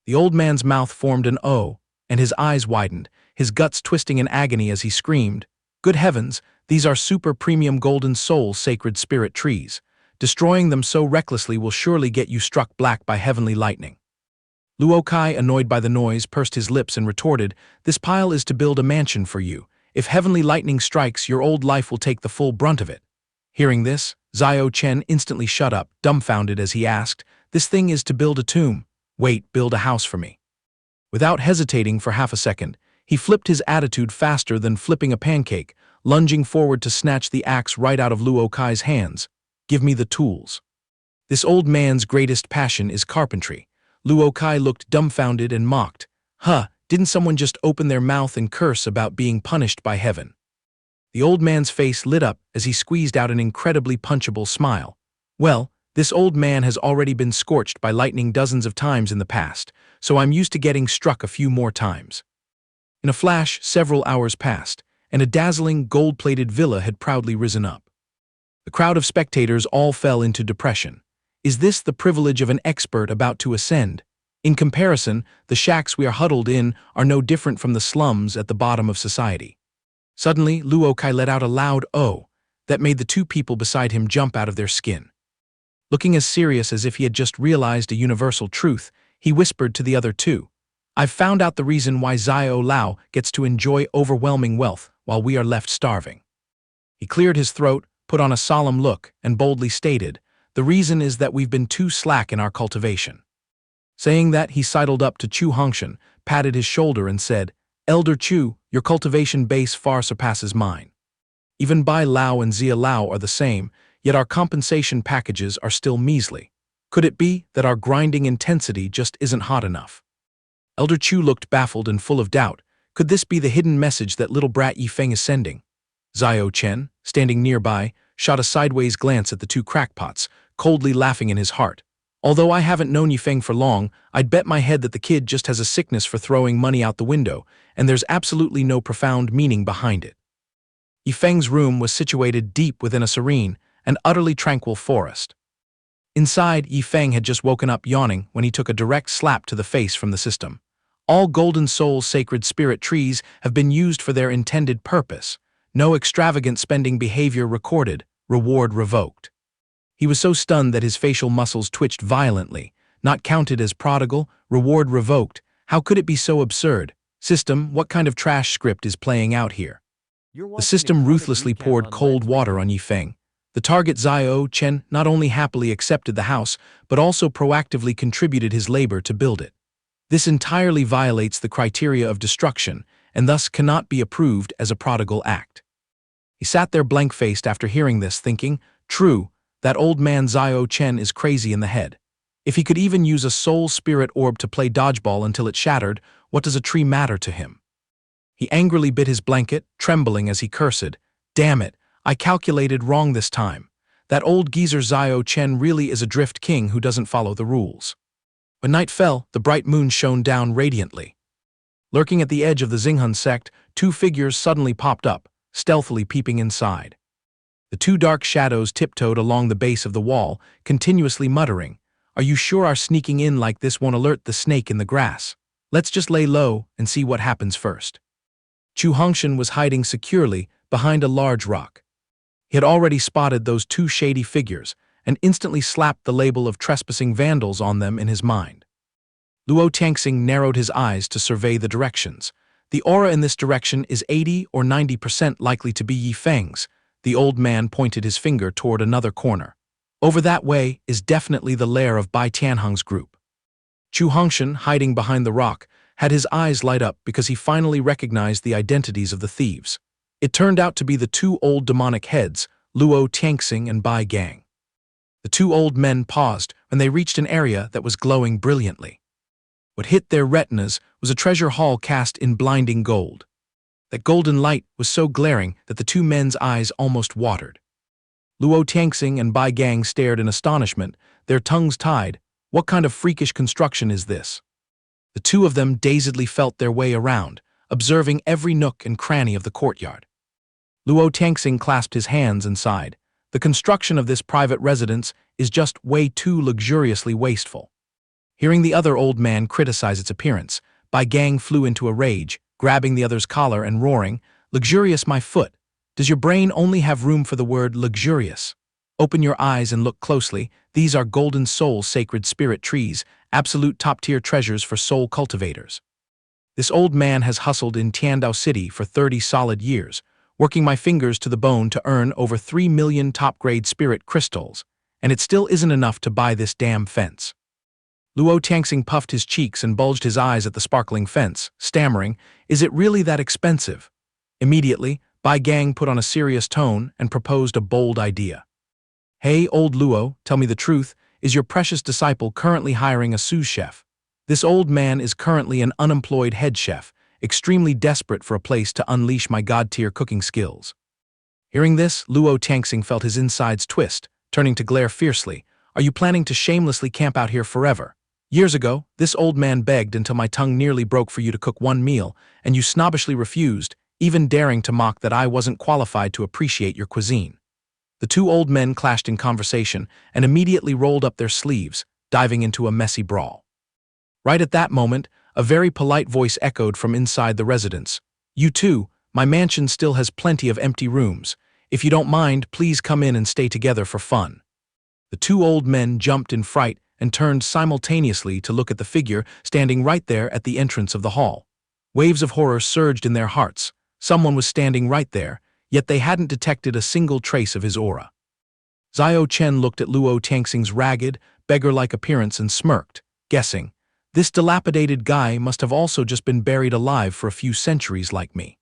The old man's mouth formed an O, and his eyes widened, his guts twisting in agony as he screamed, "Good heavens, these are super premium Golden Soul sacred spirit trees. Destroying them so recklessly will surely get you struck black by heavenly lightning." Luo Kai, annoyed by the noise, pursed his lips and retorted, "This pile is to build a mansion for you. If heavenly lightning strikes, your old life will take the full brunt of it." Hearing this, Zio Chen instantly shut up, dumbfounded as he asked, "This thing is to build a tomb. Wait, build a house for me." Without hesitating for half a second, he flipped his attitude faster than flipping a pancake, lunging forward to snatch the axe right out of Luo Kai's hands. "Give me the tools." This old man's greatest passion is carpentry. Luo Kai looked dumbfounded and mocked. "Huh, didn't someone just open their mouth and curse about being punished by heaven?" The old man's face lit up as he squeezed out an incredibly punchable smile. "Well, this old man has already been scorched by lightning dozens of times in the past, so I'm used to getting struck a few more times." In a flash, several hours passed, and a dazzling, gold-plated villa had proudly risen up. The crowd of spectators all fell into depression. Is this the privilege of an expert about to ascend? In comparison, the shacks we are huddled in are no different from the slums at the bottom of society. Suddenly, Luo Kai let out a loud "oh" that made the two people beside him jump out of their skin. Looking as serious as if he had just realized a universal truth, he whispered to the other two, "I've found out the reason why Zio Lao gets to enjoy overwhelming wealth while we are left starving." He cleared his throat, put on a solemn look, and boldly stated, "The reason is that we've been too slack in our cultivation." Saying that, he sidled up to Chu Hongshan, patted his shoulder and said, "Elder Chu, your cultivation base far surpasses mine. Even Bai Lao and Zia Lao are the same, yet our compensation packages are still measly. Could it be that our grinding intensity just isn't hot enough?" Elder Chu looked baffled and full of doubt. Could this be the hidden message that little brat Yi Feng is sending? Zio Chen, standing nearby, shot a sideways glance at the two crackpots, coldly laughing in his heart. "Although I haven't known Yi Feng for long, I'd bet my head that the kid just has a sickness for throwing money out the window, and there's absolutely no profound meaning behind it." Yi Feng's room was situated deep within a serene and utterly tranquil forest. Inside, Yi Feng had just woken up yawning when he took a direct slap to the face from the system. All Golden Soul sacred spirit trees have been used for their intended purpose. No extravagant spending behavior recorded, reward revoked. He was so stunned that his facial muscles twitched violently. Not counted as prodigal, reward revoked. How could it be so absurd? System, what kind of trash script is playing out here? The system ruthlessly poured cold water on Yifeng. The target Zhao Chen not only happily accepted the house, but also proactively contributed his labor to build it. This entirely violates the criteria of destruction, and thus cannot be approved as a prodigal act. He sat there blank-faced after hearing this, thinking, true, that old man Zhao Chen is crazy in the head. If he could even use a soul spirit orb to play dodgeball until it shattered, what does a tree matter to him? He angrily bit his blanket, trembling as he cursed, damn it, I calculated wrong this time. That old geezer Zhao Chen really is a drift king who doesn't follow the rules. When night fell, the bright moon shone down radiantly. Lurking at the edge of the Xinghun sect, two figures suddenly popped up, stealthily peeping inside. The two dark shadows tiptoed along the base of the wall, continuously muttering, "Are you sure our sneaking in like this won't alert the snake in the grass? Let's just lay low and see what happens first." Chu Hongshan was hiding securely behind a large rock. He had already spotted those two shady figures and instantly slapped the label of trespassing vandals on them in his mind. Luo Tianxing narrowed his eyes to survey the directions. The aura in this direction is 80 or 90% likely to be Yifeng's. The old man pointed his finger toward another corner. Over that way is definitely the lair of Bai Tianheng's group. Chu Hongshan, hiding behind the rock, had his eyes light up because he finally recognized the identities of the thieves. It turned out to be the two old demonic heads, Luo Tianxing and Bai Gang. The two old men paused when they reached an area that was glowing brilliantly. What hit their retinas was a treasure hall cast in blinding gold. That golden light was so glaring that the two men's eyes almost watered. Luo Tianxing and Bai Gang stared in astonishment, their tongues tied. What kind of freakish construction is this? The two of them dazedly felt their way around, observing every nook and cranny of the courtyard. Luo Tianxing clasped his hands and sighed. The construction of this private residence is just way too luxuriously wasteful. Hearing the other old man criticize its appearance, Bai Gang flew into a rage, grabbing the other's collar and roaring, "Luxurious my foot! Does your brain only have room for the word luxurious? Open your eyes and look closely. These are golden soul sacred spirit trees, absolute top-tier treasures for soul cultivators. This old man has hustled in Tiandao City for 30 solid years, working my fingers to the bone to earn over 3 million top-grade spirit crystals, and it still isn't enough to buy this damn fence." Luo Tianxing puffed his cheeks and bulged his eyes at the sparkling fence, stammering, "Is it really that expensive?" Immediately, Bai Gang put on a serious tone and proposed a bold idea. "Hey, old Luo, tell me the truth, is your precious disciple currently hiring a sous chef? This old man is currently an unemployed head chef, extremely desperate for a place to unleash my god-tier cooking skills." Hearing this, Luo Tianxing felt his insides twist, turning to glare fiercely. "Are you planning to shamelessly camp out here forever? Years ago, this old man begged until my tongue nearly broke for you to cook one meal, and you snobbishly refused, even daring to mock that I wasn't qualified to appreciate your cuisine." The two old men clashed in conversation and immediately rolled up their sleeves, diving into a messy brawl. Right at that moment, a very polite voice echoed from inside the residence. "You two, my mansion still has plenty of empty rooms. If you don't mind, please come in and stay together for fun." The two old men jumped in fright and turned simultaneously to look at the figure standing right there at the entrance of the hall. Waves of horror surged in their hearts. Someone was standing right there, yet they hadn't detected a single trace of his aura. Zhao Chen looked at Luo Tianxing's ragged, beggar-like appearance and smirked, guessing, "This dilapidated guy must have also just been buried alive for a few centuries like me."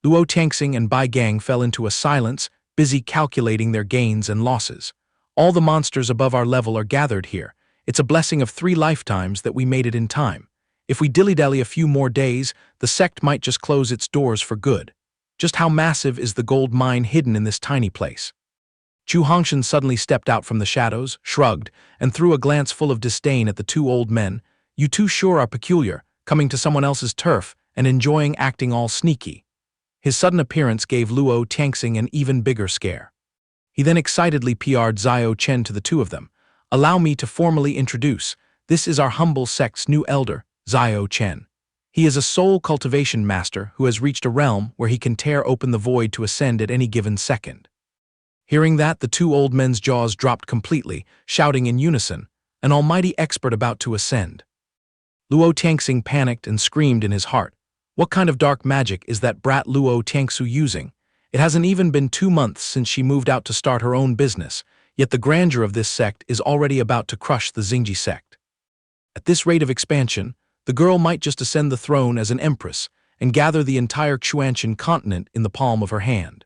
Luo Tianxing and Bai Gang fell into a silence, busy calculating their gains and losses. "All the monsters above our level are gathered here. It's a blessing of 3 lifetimes that we made it in time. If we dilly-dally a few more days, the sect might just close its doors for good. Just how massive is the gold mine hidden in this tiny place?" Chu Hongshan suddenly stepped out from the shadows, shrugged, and threw a glance full of disdain at the two old men. "You two sure are peculiar, coming to someone else's turf and enjoying acting all sneaky." His sudden appearance gave Luo Tianxing an even bigger scare. He then excitedly PR'd Zhao Chen to the two of them. "Allow me to formally introduce. This is our humble sect's new elder, Zhao Chen. He is a soul cultivation master who has reached a realm where he can tear open the void to ascend at any given second." Hearing that, the two old men's jaws dropped completely, shouting in unison, "An almighty expert about to ascend." Luo Tianxing panicked and screamed in his heart. What kind of dark magic is that brat Luo Tiangsu using? It hasn't even been 2 months since she moved out to start her own business, yet the grandeur of this sect is already about to crush the Xingji sect. At this rate of expansion, the girl might just ascend the throne as an empress and gather the entire Xianxia continent in the palm of her hand.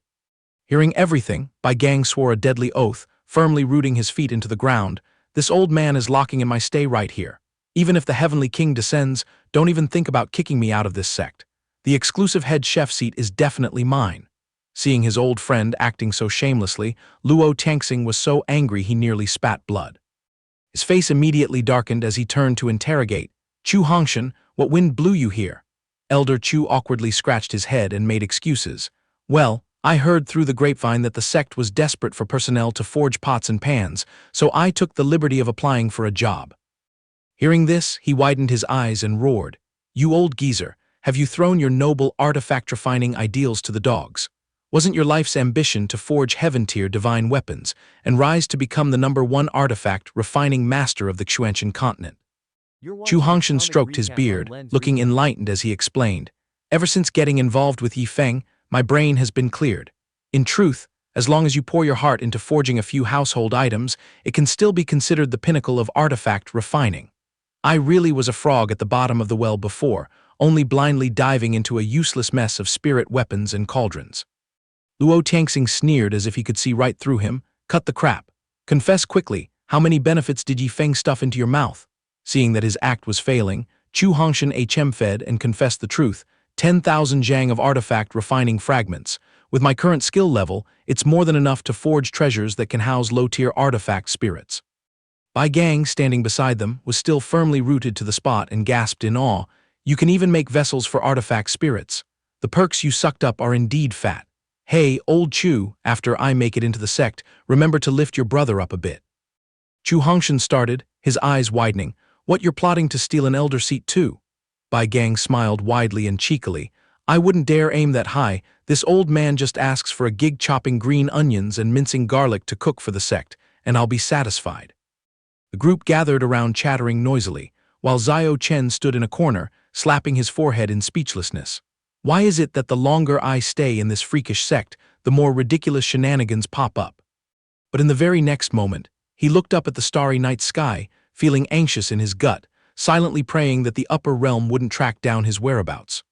Hearing everything, Bai Gang swore a deadly oath, firmly rooting his feet into the ground. This old man is locking in my stay right here. Even if the Heavenly King descends, don't even think about kicking me out of this sect. The exclusive head chef seat is definitely mine. Seeing his old friend acting so shamelessly, Luo Tiangxing was so angry he nearly spat blood. His face immediately darkened as he turned to interrogate. Chu Hongshan, what wind blew you here? Elder Chu awkwardly scratched his head and made excuses. Well, I heard through the grapevine that the sect was desperate for personnel to forge pots and pans, so I took the liberty of applying for a job. Hearing this, he widened his eyes and roared. You old geezer, have you thrown your noble artifact-refining ideals to the dogs? Wasn't your life's ambition to forge heaven-tier divine weapons and rise to become the #1 artifact-refining master of the Xianxia continent? Chu Hongshan stroked his beard, looking enlightened as he explained. Ever since getting involved with Yi Feng, my brain has been cleared. In truth, as long as you pour your heart into forging a few household items, it can still be considered the pinnacle of artifact refining. I really was a frog at the bottom of the well before, only blindly diving into a useless mess of spirit weapons and cauldrons. Luo Tiangxing sneered as if he could see right through him. Cut the crap. Confess quickly, how many benefits did Yi Feng stuff into your mouth? Seeing that his act was failing, Chu Hongshan fed and confessed the truth. 10,000 zhang of artifact refining fragments. With my current skill level, it's more than enough to forge treasures that can house low-tier artifact spirits. Bai Gang, standing beside them, was still firmly rooted to the spot and gasped in awe. You can even make vessels for artifact spirits. The perks you sucked up are indeed fat. Hey, old Chu, after I make it into the sect, remember to lift your brother up a bit. Chu Hongshan started, his eyes widening. What, you're plotting to steal an elder seat too? Bai Gang smiled widely and cheekily. I wouldn't dare aim that high. This old man just asks for a gig chopping green onions and mincing garlic to cook for the sect, and I'll be satisfied. The group gathered around chattering noisily, while Zio Chen stood in a corner, slapping his forehead in speechlessness. Why is it that the longer I stay in this freakish sect, the more ridiculous shenanigans pop up? But in the very next moment, he looked up at the starry night sky, feeling anxious in his gut, silently praying that the upper realm wouldn't track down his whereabouts.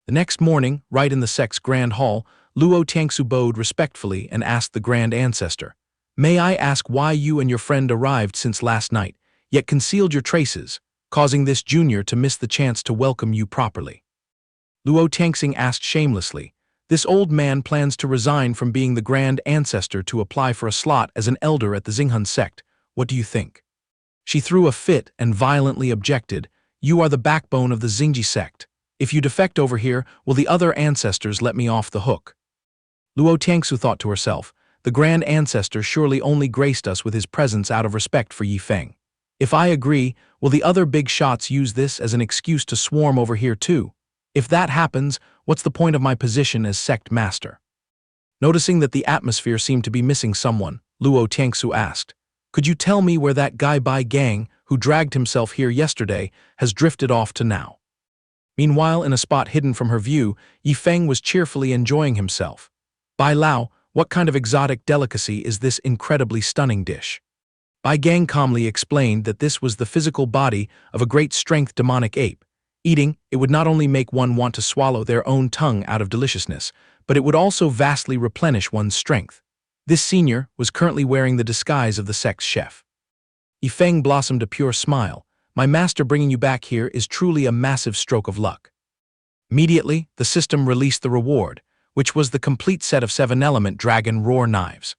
The next morning, right in the sect's grand hall, Luo Tiangxu bowed respectfully and asked the grand ancestor, May I ask why you and your friend arrived since last night, yet concealed your traces, causing this junior to miss the chance to welcome you properly? Luo Tiangxing asked shamelessly. This old man plans to resign from being the grand ancestor to apply for a slot as an elder at the Xinghan sect. What do you think? She threw a fit and violently objected. You are the backbone of the Xingji sect. If you defect over here, will the other ancestors let me off the hook? Luo Tiangxu thought to herself, the grand ancestor surely only graced us with his presence out of respect for Yi Feng. If I agree, will the other big shots use this as an excuse to swarm over here too? If that happens, what's the point of my position as sect master? Noticing that the atmosphere seemed to be missing someone, Luo Tiangxu asked, Could you tell me where that guy Bai Gang, who dragged himself here yesterday, has drifted off to now? Meanwhile, in a spot hidden from her view, Yi Feng was cheerfully enjoying himself. Bai Lao, what kind of exotic delicacy is this incredibly stunning dish? Bai Gang calmly explained that this was the physical body of a great strength demonic ape. Eating, it would not only make one want to swallow their own tongue out of deliciousness, but it would also vastly replenish one's strength. This senior was currently wearing the disguise of the sect's chef. Yi Feng blossomed a pure smile. My master bringing you back here is truly a massive stroke of luck. Immediately, the system released the reward, which was the complete set of 7-element dragon roar knives.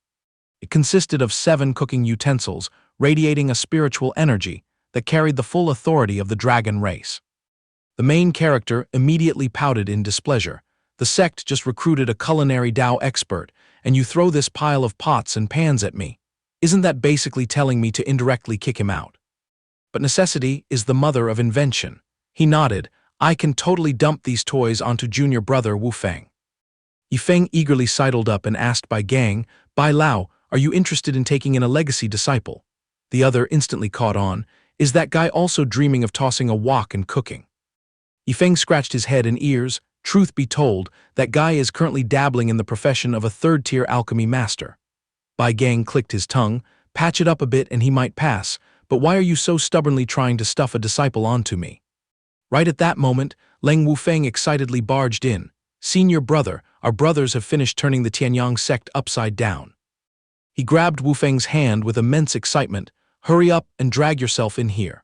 It consisted of 7 cooking utensils, radiating a spiritual energy that carried the full authority of the dragon race. The main character immediately pouted in displeasure. The sect just recruited a culinary Dao expert, and you throw this pile of pots and pans at me. Isn't that basically telling me to indirectly kick him out? But necessity is the mother of invention. He nodded. I can totally dump these toys onto junior brother Wu Feng. Yi Feng eagerly sidled up and asked Bai Gang, Bai Lao, are you interested in taking in a legacy disciple? The other instantly caught on. Is that guy also dreaming of tossing a wok and cooking? Yifeng scratched his head and ears. Truth be told, that guy is currently dabbling in the profession of a third-tier alchemy master. Bai Gang clicked his tongue. Patch it up a bit and he might pass, but why are you so stubbornly trying to stuff a disciple onto me? Right at that moment, Leng Wufeng excitedly barged in. Senior brother, our brothers have finished turning the Tianyang sect upside down. He grabbed Wufeng's hand with immense excitement. Hurry up and drag yourself in here.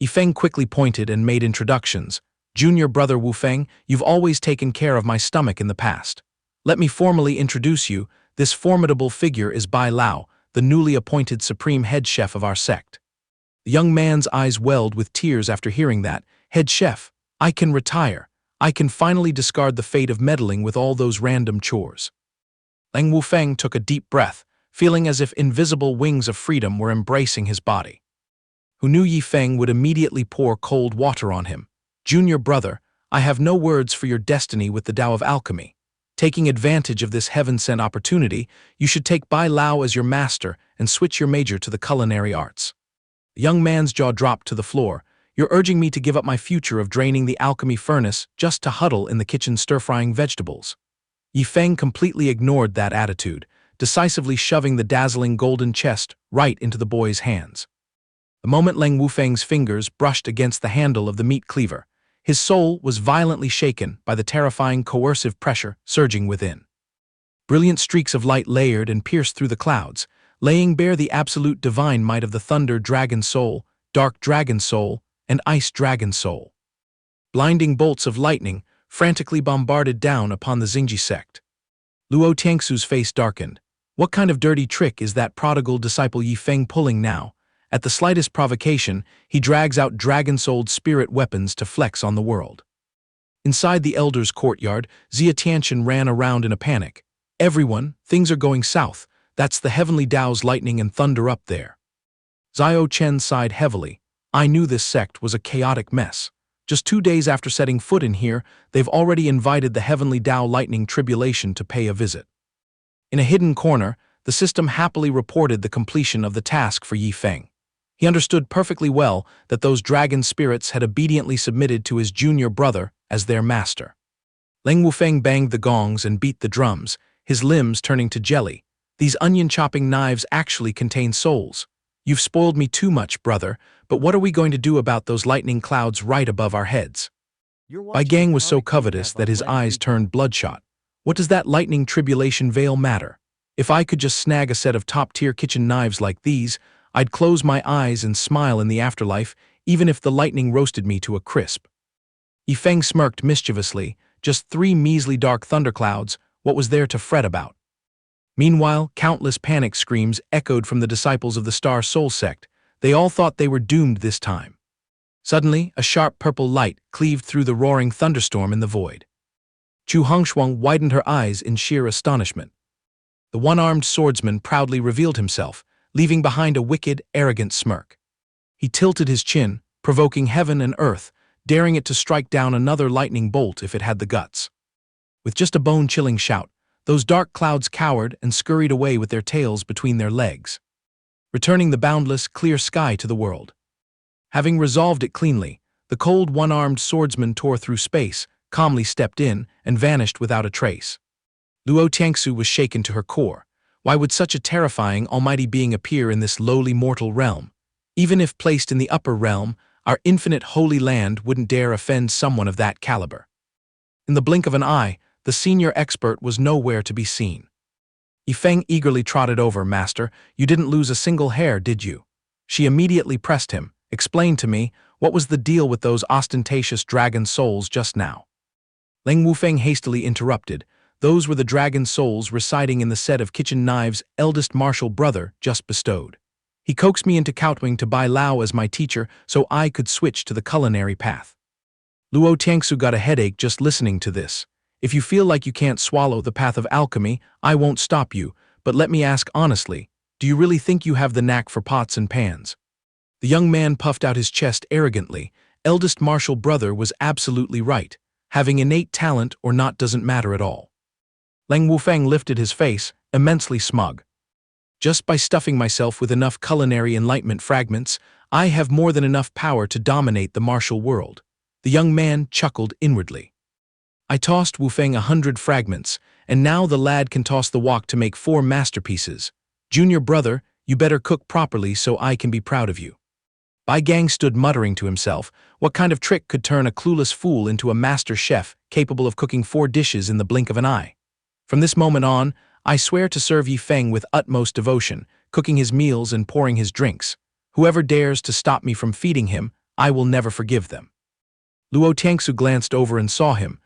Yifeng quickly pointed and made introductions. Junior brother Wufeng, you've always taken care of my stomach in the past. Let me formally introduce you. This formidable figure is Bai Lao, the newly appointed supreme head chef of our sect. The young man's eyes welled with tears after hearing that. Head chef, I can retire. I can finally discard the fate of meddling with all those random chores. Leng Wufeng took a deep breath, feeling as if invisible wings of freedom were embracing his body. Who knew Yifeng would immediately pour cold water on him? Junior brother, I have no words for your destiny with the Tao of Alchemy. Taking advantage of this heaven-sent opportunity, you should take Bai Lao as your master and switch your major to the culinary arts. The young man's jaw dropped to the floor. You're urging me to give up my future of draining the alchemy furnace just to huddle in the kitchen stir-frying vegetables. Yifeng completely ignored that attitude, decisively shoving the dazzling golden chest right into the boy's hands. The moment Leng Wufeng's fingers brushed against the handle of the meat cleaver, his soul was violently shaken by the terrifying coercive pressure surging within. Brilliant streaks of light layered and pierced through the clouds, laying bare the absolute divine might of the Thunder Dragon Soul, Dark Dragon Soul, and Ice Dragon Soul. Blinding bolts of lightning frantically bombarded down upon the Xingji sect. Luo Tiangsu's face darkened. What kind of dirty trick is that prodigal disciple Yifeng pulling now? At the slightest provocation, he drags out dragon-souled spirit weapons to flex on the world. Inside the elder's courtyard, Xia Tianqian ran around in a panic. Everyone, things are going south. That's the heavenly Tao's lightning and thunder up there. Zhao Chen sighed heavily. I knew this sect was a chaotic mess. Just 2 days after setting foot in here, they've already invited the heavenly Tao lightning tribulation to pay a visit. In a hidden corner, the system happily reported the completion of the task for Yifeng. He understood perfectly well that those dragon spirits had obediently submitted to his junior brother as their master. Leng Wufeng banged the gongs and beat the drums, his limbs turning to jelly. These onion-chopping knives actually contain souls. You've spoiled me too much, brother, but what are we going to do about those lightning clouds right above our heads? Bai Gang was so covetous that his eyes turned bloodshot. What does that lightning tribulation veil matter? If I could just snag a set of top-tier kitchen knives like these, I'd close my eyes and smile in the afterlife, even if the lightning roasted me to a crisp. Yifeng smirked mischievously. Just 3 measly dark thunderclouds, what was there to fret about? Meanwhile, countless panic screams echoed from the disciples of the Star Soul sect. They all thought they were doomed this time. Suddenly, a sharp purple light cleaved through the roaring thunderstorm in the void. Chu Hongshuang widened her eyes in sheer astonishment. The one-armed swordsman proudly revealed himself, leaving behind a wicked, arrogant smirk. He tilted his chin, provoking heaven and earth, daring it to strike down another lightning bolt if it had the guts. With just a bone-chilling shout, those dark clouds cowered and scurried away with their tails between their legs, returning the boundless, clear sky to the world. Having resolved it cleanly, the cold one-armed swordsman tore through space, calmly stepped in, and vanished without a trace. Luo Tiangsu was shaken to her core. Why would such a terrifying, almighty being appear in this lowly mortal realm? Even if placed in the upper realm, our infinite holy land wouldn't dare offend someone of that caliber. In the blink of an eye, the senior expert was nowhere to be seen. Yifeng eagerly trotted over. Master, you didn't lose a single hair, did you? She immediately pressed him. Explain to me, what was the deal with those ostentatious dragon souls just now? Leng Wufeng hastily interrupted. Those were the dragon souls residing in the set of kitchen knives eldest martial brother just bestowed. He coaxed me into kowtowing to Bai Lao as my teacher so I could switch to the culinary path. Luo Tiangsu got a headache just listening to this. If you feel like you can't swallow the path of alchemy, I won't stop you, but let me ask honestly, do you really think you have the knack for pots and pans? The young man puffed out his chest arrogantly. Eldest martial brother was absolutely right. Having innate talent or not doesn't matter at all. Leng Wufeng lifted his face, immensely smug. Just by stuffing myself with enough culinary enlightenment fragments, I have more than enough power to dominate the martial world. The young man chuckled inwardly. I tossed Wu Feng 100 fragments, and now the lad can toss the wok to make 4 masterpieces. Junior brother, you better cook properly so I can be proud of you. Bai Gang stood muttering to himself, what kind of trick could turn a clueless fool into a master chef capable of cooking 4 dishes in the blink of an eye? From this moment on, I swear to serve Yi Feng with utmost devotion, cooking his meals and pouring his drinks. Whoever dares to stop me from feeding him, I will never forgive them. Luo Tiangsu glanced over and saw him.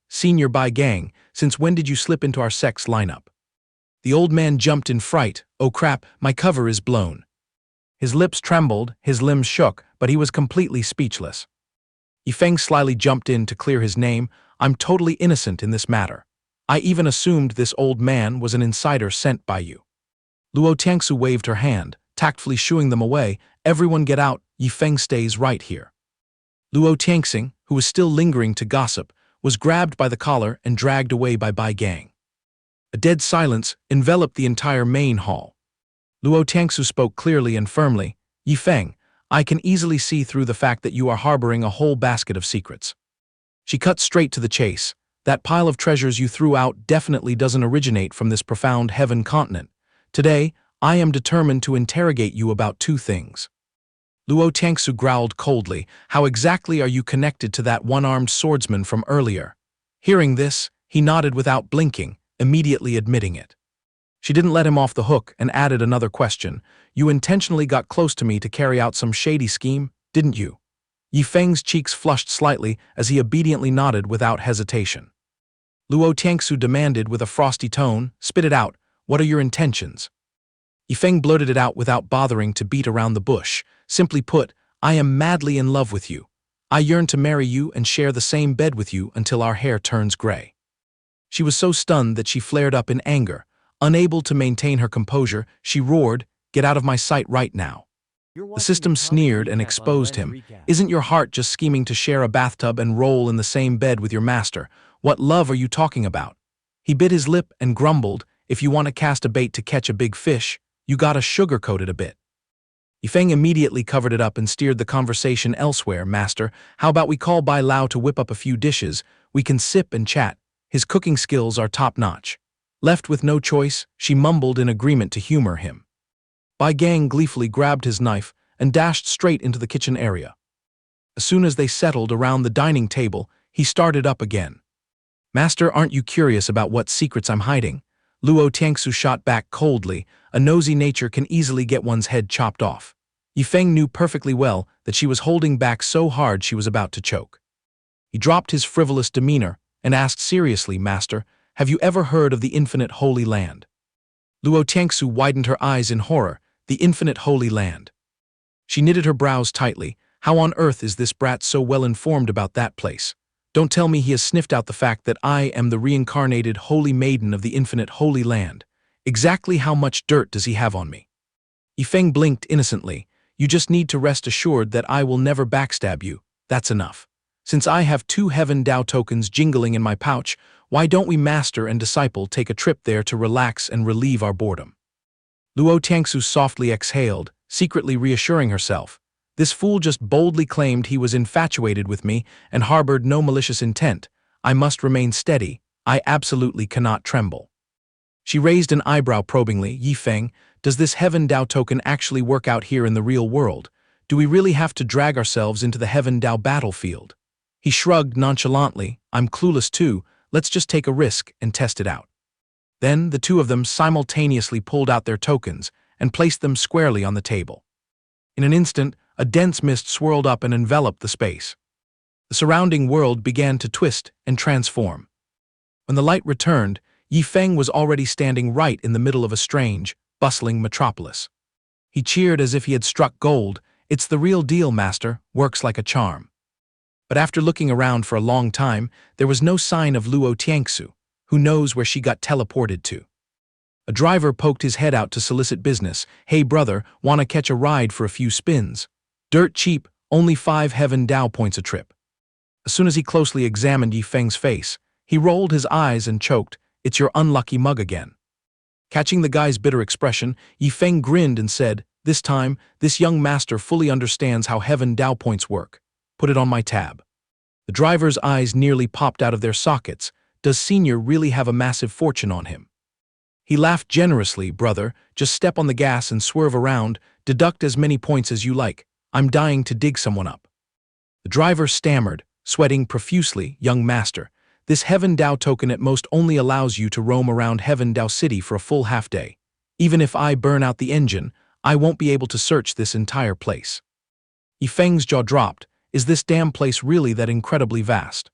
Senior Bai Gang, since when did you slip into our sex lineup? The old man jumped in fright. Oh crap, my cover is blown. His lips trembled, his limbs shook, but he was completely speechless. Yi Feng slyly jumped in to clear his name. I'm totally innocent in this matter. I even assumed this old man was an insider sent by you. Luo Tiangsu waved her hand, tactfully shooing them away. Everyone get out, Yi Feng stays right here. Luo Tiangxing, who was still lingering to gossip, was grabbed by the collar and dragged away by Bai Gang. A dead silence enveloped the entire main hall. Luo Tiangsu spoke clearly and firmly. Yi Feng, I can easily see through the fact that you are harboring a whole basket of secrets. She cut straight to the chase. That pile of treasures you threw out definitely doesn't originate from this profound heaven continent. Today, I am determined to interrogate you about 2 things. Luo Tiangsu growled coldly. How exactly are you connected to that one-armed swordsman from earlier? Hearing this, he nodded without blinking, immediately admitting it. She didn't let him off the hook and added another question. You intentionally got close to me to carry out some shady scheme, didn't you? Yi Feng's cheeks flushed slightly as he obediently nodded without hesitation. Luo Tiangsu demanded with a frosty tone, spit it out, what are your intentions? Yi Feng blurted it out without bothering to beat around the bush. Simply put, I am madly in love with you. I yearn to marry you and share the same bed with you until our hair turns gray. She was so stunned that she flared up in anger. Unable to maintain her composure, she roared, get out of my sight right now. The system sneered and exposed him. Isn't your heart just scheming to share a bathtub and roll in the same bed with your master? What love are you talking about? He bit his lip and grumbled, if you want to cast a bait to catch a big fish, you gotta sugarcoat it a bit. Yi Feng immediately covered it up and steered the conversation elsewhere. Master, how about we call Bai Lao to whip up a few dishes? We can sip and chat. His cooking skills are top-notch. Left with no choice, she mumbled in agreement to humor him. Bai Gang gleefully grabbed his knife and dashed straight into the kitchen area. As soon as they settled around the dining table, he started up again. Master, aren't you curious about what secrets I'm hiding? Luo Tiangsu shot back coldly. A nosy nature can easily get one's head chopped off. Yi Feng knew perfectly well that she was holding back so hard she was about to choke. He dropped his frivolous demeanor and asked seriously, Master, have you ever heard of the Infinite Holy Land? Luo Tiangsu widened her eyes in horror. The Infinite Holy Land. She knitted her brows tightly. How on earth is this brat so well informed about that place? Don't tell me he has sniffed out the fact that I am the reincarnated Holy Maiden of the Infinite Holy Land. Exactly how much dirt does he have on me? Yi Feng blinked innocently. You just need to rest assured that I will never backstab you. That's enough. Since I have 2 Heaven Dao tokens jingling in my pouch, why don't we master and disciple take a trip there to relax and relieve our boredom? Luo Tiangsu softly exhaled, secretly reassuring herself. This fool just boldly claimed he was infatuated with me and harbored no malicious intent. I must remain steady. I absolutely cannot tremble. She raised an eyebrow probingly. Yi Feng, does this Heaven Dao token actually work out here in the real world? Do we really have to drag ourselves into the Heaven Dao battlefield? He shrugged nonchalantly. I'm clueless too. Let's just take a risk and test it out. Then the 2 of them simultaneously pulled out their tokens and placed them squarely on the table. In an instant, a dense mist swirled up and enveloped the space. The surrounding world began to twist and transform. When the light returned, Yi Feng was already standing right in the middle of a strange, bustling metropolis. He cheered as if he had struck gold. It's the real deal, Master, works like a charm. But after looking around for a long time, there was no sign of Luo Tiangsu. Who knows where she got teleported to? A driver poked his head out to solicit business. Hey brother, wanna catch a ride for a few spins? Dirt cheap, only 5 Heaven Dao points a trip. As soon as he closely examined Yi Feng's face, he rolled his eyes and choked. It's your unlucky mug again. Catching the guy's bitter expression, Yi Feng grinned and said, this time, this young master fully understands how Heaven Dao points work. Put it on my tab. The driver's eyes nearly popped out of their sockets. Does Senior really have a massive fortune on him? He laughed generously. Brother, just step on the gas and swerve around, deduct as many points as you like. I'm dying to dig someone up. The driver stammered, sweating profusely. Young master, this Heaven Dao token at most only allows you to roam around Heaven Dao City for a full half day. Even if I burn out the engine, I won't be able to search this entire place. Yifeng's jaw dropped. Is this damn place really that incredibly vast?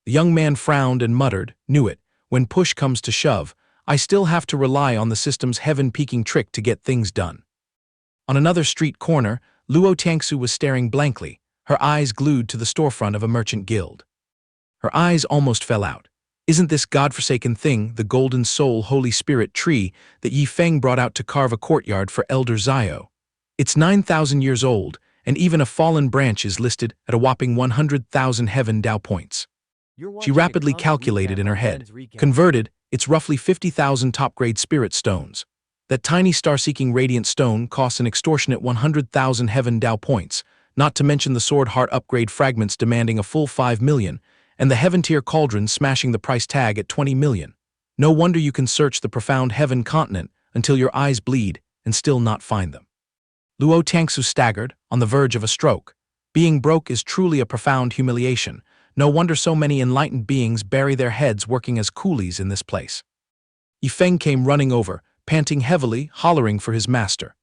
The young man frowned and muttered, knew it. When push comes to shove, I still have to rely on the system's heaven-peaking trick to get things done. On another street corner, Luo Tiangsu was staring blankly, her eyes glued to the storefront of a merchant guild. Her eyes almost fell out. Isn't this godforsaken thing the golden soul Holy Spirit tree that Yifeng brought out to carve a courtyard for Elder Zio? It's 9,000 years old, and even a fallen branch is listed at a whopping 100,000 Heaven Dao points. She rapidly calculated in her head. Converted, it's roughly 50,000 top-grade spirit stones. That tiny star-seeking radiant stone costs an extortionate 100,000 Heaven Dao points, not to mention the sword heart upgrade fragments demanding a full 5 million, and the Heaven-tier cauldron smashing the price tag at 20 million. No wonder you can search the profound Heaven continent until your eyes bleed and still not find them. Luo Tiangsu staggered, on the verge of a stroke. Being broke is truly a profound humiliation. No wonder so many enlightened beings bury their heads working as coolies in this place. Yifeng came running over, panting heavily, hollering for his master.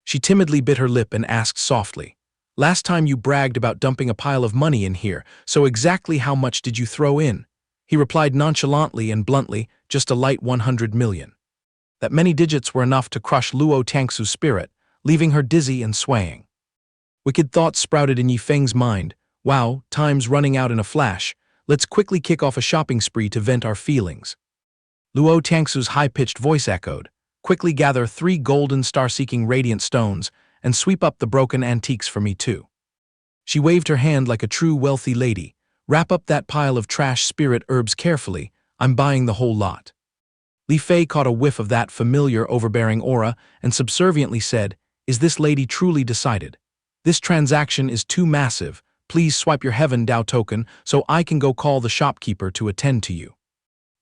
She timidly bit her lip and asked softly, "Last time you bragged about dumping a pile of money in here, so exactly how much did you throw in?" He replied nonchalantly and bluntly, "Just a light 100 million. That many digits were enough to crush Luo Tiangsu's spirit, leaving her dizzy and swaying. Wicked thoughts sprouted in Yifeng's mind. Wow, time's running out in a flash. Let's quickly kick off a shopping spree to vent our feelings. Luo Tiangsu's high-pitched voice echoed. Quickly gather 3 golden star-seeking radiant stones and sweep up the broken antiques for me too. She waved her hand like a true wealthy lady. Wrap up that pile of trash spirit herbs carefully. I'm buying the whole lot. Li Fei caught a whiff of that familiar overbearing aura and subserviently said, "Is this lady truly decided? This transaction is too massive. Please swipe your Heaven Dao token so I can go call the shopkeeper to attend to you."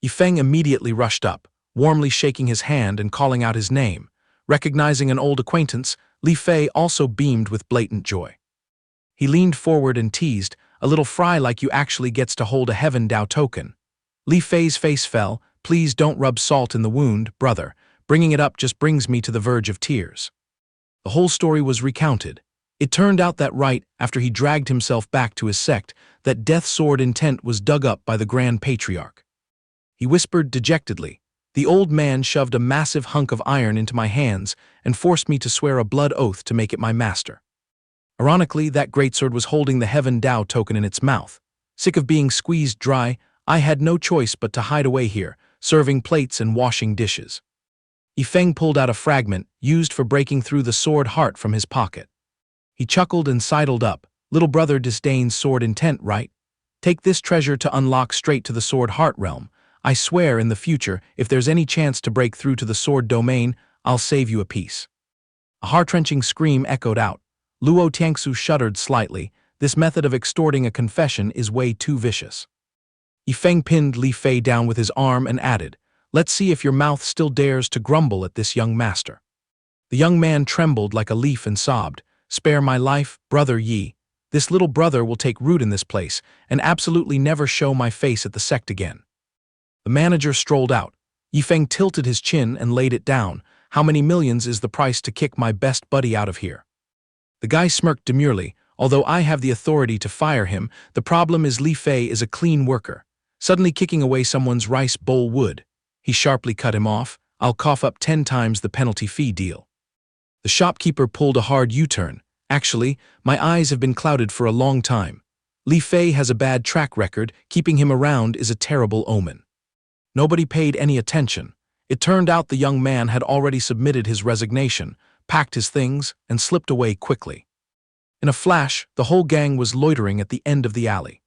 Yifeng immediately rushed up, warmly shaking his hand and calling out his name. Recognizing an old acquaintance, Li Fei also beamed with blatant joy. He leaned forward and teased, "A little fry like you actually gets to hold a Heaven Dao token." Li Fei's face fell. "Please don't rub salt in the wound, brother. Bringing it up just brings me to the verge of tears." The whole story was recounted. It turned out that right after he dragged himself back to his sect, that death sword intent was dug up by the Grand Patriarch. He whispered dejectedly, "The old man shoved a massive hunk of iron into my hands and forced me to swear a blood oath to make it my master." Ironically, that greatsword was holding the Heaven Dao token in its mouth. Sick of being squeezed dry, I had no choice but to hide away here, serving plates and washing dishes. Yifeng pulled out a fragment used for breaking through the sword heart from his pocket. He chuckled and sidled up. "Little brother disdains sword intent, right? Take this treasure to unlock straight to the sword heart realm. I swear in the future, if there's any chance to break through to the sword domain, I'll save you a piece." A heart-wrenching scream echoed out. Luo Tiangsu shuddered slightly. This method of extorting a confession is way too vicious. Yifeng pinned Li Fei down with his arm and added, "Let's see if your mouth still dares to grumble at this young master." The young man trembled like a leaf and sobbed, "Spare my life, brother Yi. This little brother will take root in this place and absolutely never show my face at the sect again." The manager strolled out. Yifeng tilted his chin and laid it down. "How many millions is the price to kick my best buddy out of here?" The guy smirked demurely. "Although I have the authority to fire him, the problem is Li Fei is a clean worker. Suddenly kicking away someone's rice bowl would." He sharply cut him off. "I'll cough up 10 times the penalty fee deal." The shopkeeper pulled a hard U-turn. "Actually, my eyes have been clouded for a long time. Li Fei has a bad track record. Keeping him around is a terrible omen." Nobody paid any attention. It turned out the young man had already submitted his resignation, packed his things, and slipped away quickly. In a flash, the whole gang was loitering at the end of the alley.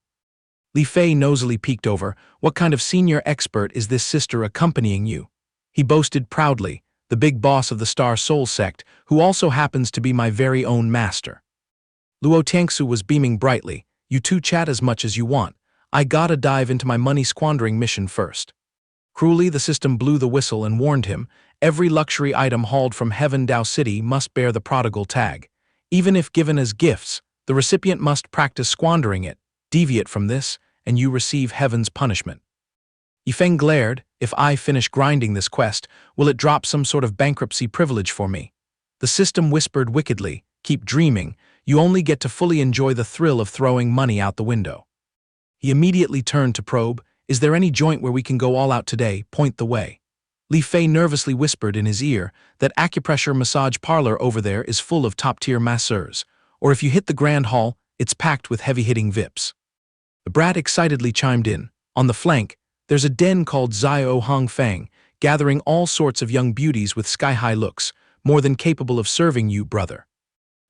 Li Fei nosily peeked over. "What kind of senior expert is this sister accompanying you?" He boasted proudly, "The big boss of the Star Soul sect, who also happens to be my very own master." Luo Tiangsu was beaming brightly. You two chat as much as you want. I gotta dive into my money-squandering mission first." Cruelly, the system blew the whistle and warned him, every luxury item hauled from Heaven Dao City must bear the prodigal tag. Even if given as gifts, the recipient must practice squandering it. Deviate from this, and you receive heaven's punishment. Yifeng glared. If I finish grinding this quest, will it drop some sort of bankruptcy privilege for me? The system whispered wickedly, keep dreaming, you only get to fully enjoy the thrill of throwing money out the window. He immediately turned to probe, is there any joint where we can go all out today? Point the way. Li Fei nervously whispered in his ear that acupressure massage parlor over there is full of top-tier masseurs, or if you hit the Grand Hall, it's packed with heavy-hitting VIPs. The brat excitedly chimed in, on the flank, there's a den called Zio Hong Fang, gathering all sorts of young beauties with sky-high looks, more than capable of serving you, brother.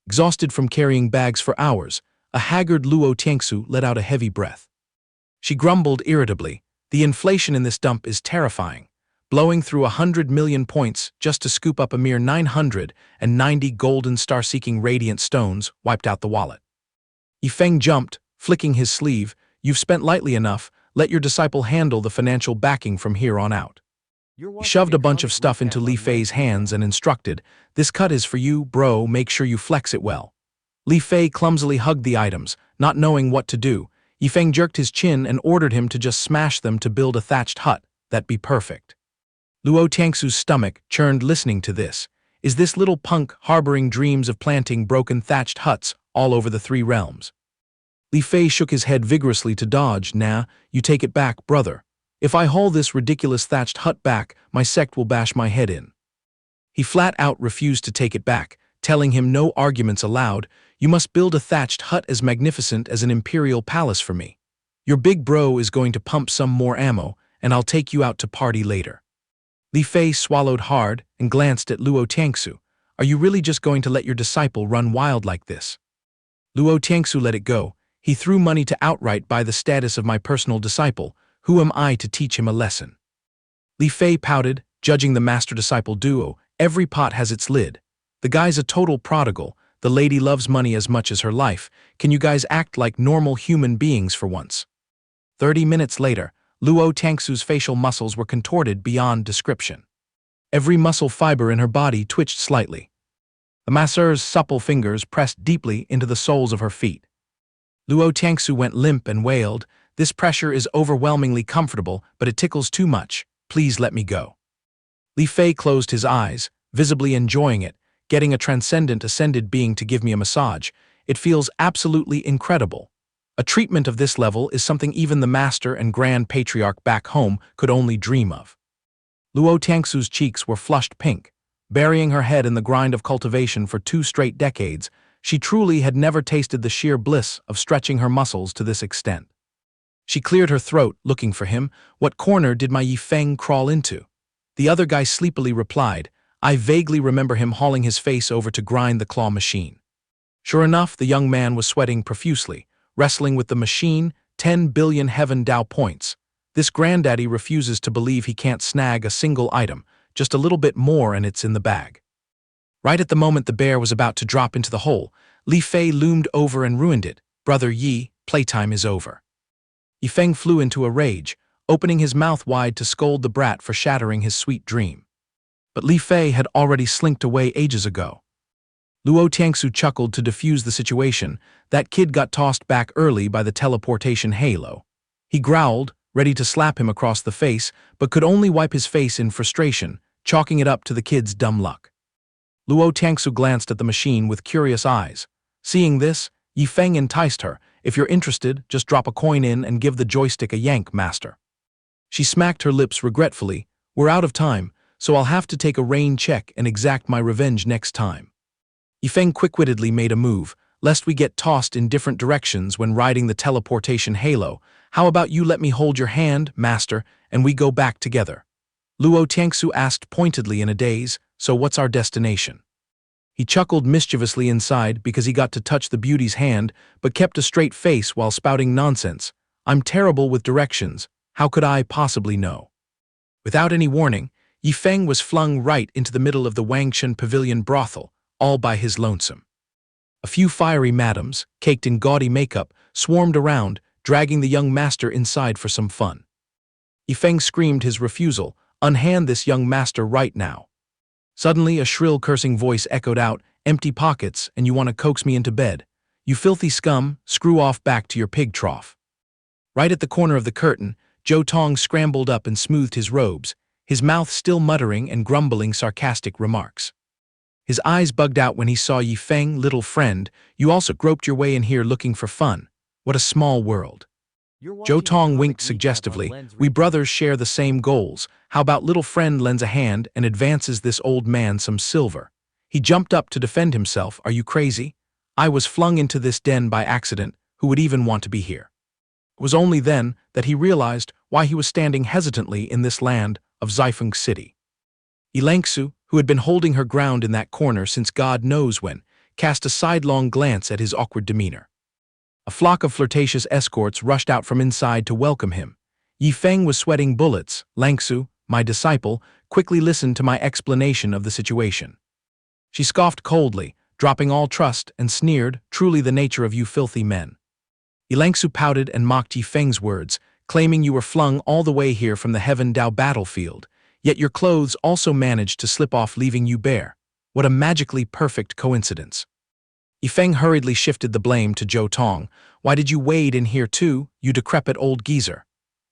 Exhausted from carrying bags for hours, a haggard Luo Tiangsu let out a heavy breath. She grumbled irritably, the inflation in this dump is terrifying, blowing through 100 million points just to scoop up a mere 990 golden star-seeking radiant stones wiped out the wallet. Yifeng jumped, flicking his sleeve, you've spent lightly enough, let your disciple handle the financial backing from here on out. He shoved a bunch of stuff into Li Fei's hands and instructed, this cut is for you, bro, make sure you flex it well. Li Fei clumsily hugged the items, not knowing what to do. Yifeng jerked his chin and ordered him to just smash them to build a thatched hut, that'd be perfect. Luo Tiangsu's stomach churned listening to this. Is this little punk harboring dreams of planting broken thatched huts all over the three realms? Li Fei shook his head vigorously to dodge. Nah, you take it back, brother. If I haul this ridiculous thatched hut back, my sect will bash my head in. He flat out refused to take it back, telling him no arguments allowed, you must build a thatched hut as magnificent as an imperial palace for me. Your big bro is going to pump some more ammo, and I'll take you out to party later. Li Fei swallowed hard and glanced at Luo Tiangsu. Are you really just going to let your disciple run wild like this? Luo Tiangsu let it go. He threw money to outright buy the status of my personal disciple. Who am I to teach him a lesson? Li Fei pouted, judging the master-disciple duo. Every pot has its lid. The guy's a total prodigal. The lady loves money as much as her life. Can you guys act like normal human beings for once? 30 minutes later, Luo Tiangsu's facial muscles were contorted beyond description. Every muscle fiber in her body twitched slightly. The masseur's supple fingers pressed deeply into the soles of her feet. Luo Tiangsu went limp and wailed, this pressure is overwhelmingly comfortable, but it tickles too much. Please let me go. Li Fei closed his eyes, visibly enjoying it, getting a transcendent ascended being to give me a massage. It feels absolutely incredible. A treatment of this level is something even the master and grand patriarch back home could only dream of. Luo Tiangsu's cheeks were flushed pink. Burying her head in the grind of cultivation for 2 straight decades, she truly had never tasted the sheer bliss of stretching her muscles to this extent. She cleared her throat, looking for him. What corner did my Yifeng crawl into? The other guy sleepily replied, I vaguely remember him hauling his face over to grind the claw machine. Sure enough, the young man was sweating profusely, wrestling with the machine, 10 billion Heaven Dao points. This granddaddy refuses to believe he can't snag a single item, just a little bit more and it's in the bag. Right at the moment the bear was about to drop into the hole, Li Fei loomed over and ruined it. Brother Yi, playtime is over. Yifeng flew into a rage, opening his mouth wide to scold the brat for shattering his sweet dream. But Li Fei had already slinked away ages ago. Luo Tiangsu chuckled to defuse the situation. That kid got tossed back early by the teleportation halo. He growled, ready to slap him across the face, but could only wipe his face in frustration, chalking it up to the kid's dumb luck. Luo Tiangsu glanced at the machine with curious eyes. Seeing this, Yifeng enticed her. If you're interested, just drop a coin in and give the joystick a yank, master. She smacked her lips regretfully. We're out of time, so I'll have to take a rain check and exact my revenge next time. Yifeng quick-wittedly made a move, lest we get tossed in different directions when riding the teleportation halo. How about you let me hold your hand, master, and we go back together? Luo Tiangsu asked pointedly in a daze, so what's our destination? He chuckled mischievously inside because he got to touch the beauty's hand, but kept a straight face while spouting nonsense. I'm terrible with directions. How could I possibly know? Without any warning, Yifeng was flung right into the middle of the Wangshan Pavilion brothel, all by his lonesome. A few fiery madams, caked in gaudy makeup, swarmed around, dragging the young master inside for some fun. Yifeng screamed his refusal, "Unhand this young master right now." Suddenly, a shrill cursing voice echoed out, "Empty pockets, and you want to coax me into bed? You filthy scum, screw off back to your pig trough." Right at the corner of the curtain, Zhou Tong scrambled up and smoothed his robes, his mouth still muttering and grumbling sarcastic remarks. His eyes bugged out when he saw Yifeng, "Little friend, you also groped your way in here looking for fun. What a small world." Zhou Tong winked suggestively, "We brothers share the same goals. How about little friend lends a hand and advances this old man some silver?" He jumped up to defend himself. "Are you crazy? I was flung into this den by accident. Who would even want to be here?" It was only then that he realized why he was standing hesitantly in this land of Zaifeng City. Yilangsu, who had been holding her ground in that corner since God knows when, cast a sidelong glance at his awkward demeanor. A flock of flirtatious escorts rushed out from inside to welcome him. Yifeng was sweating bullets. "Langsu, my disciple, quickly listened to my explanation of the situation." She scoffed coldly, dropping all trust, and sneered, "Truly the nature of you filthy men." Yilangsu pouted and mocked Yifeng's words, claiming you were flung all the way here from the Heaven Dao battlefield, yet your clothes also managed to slip off leaving you bare. What a magically perfect coincidence. Yifeng hurriedly shifted the blame to Zhou Tong. "Why did you wade in here too, you decrepit old geezer?"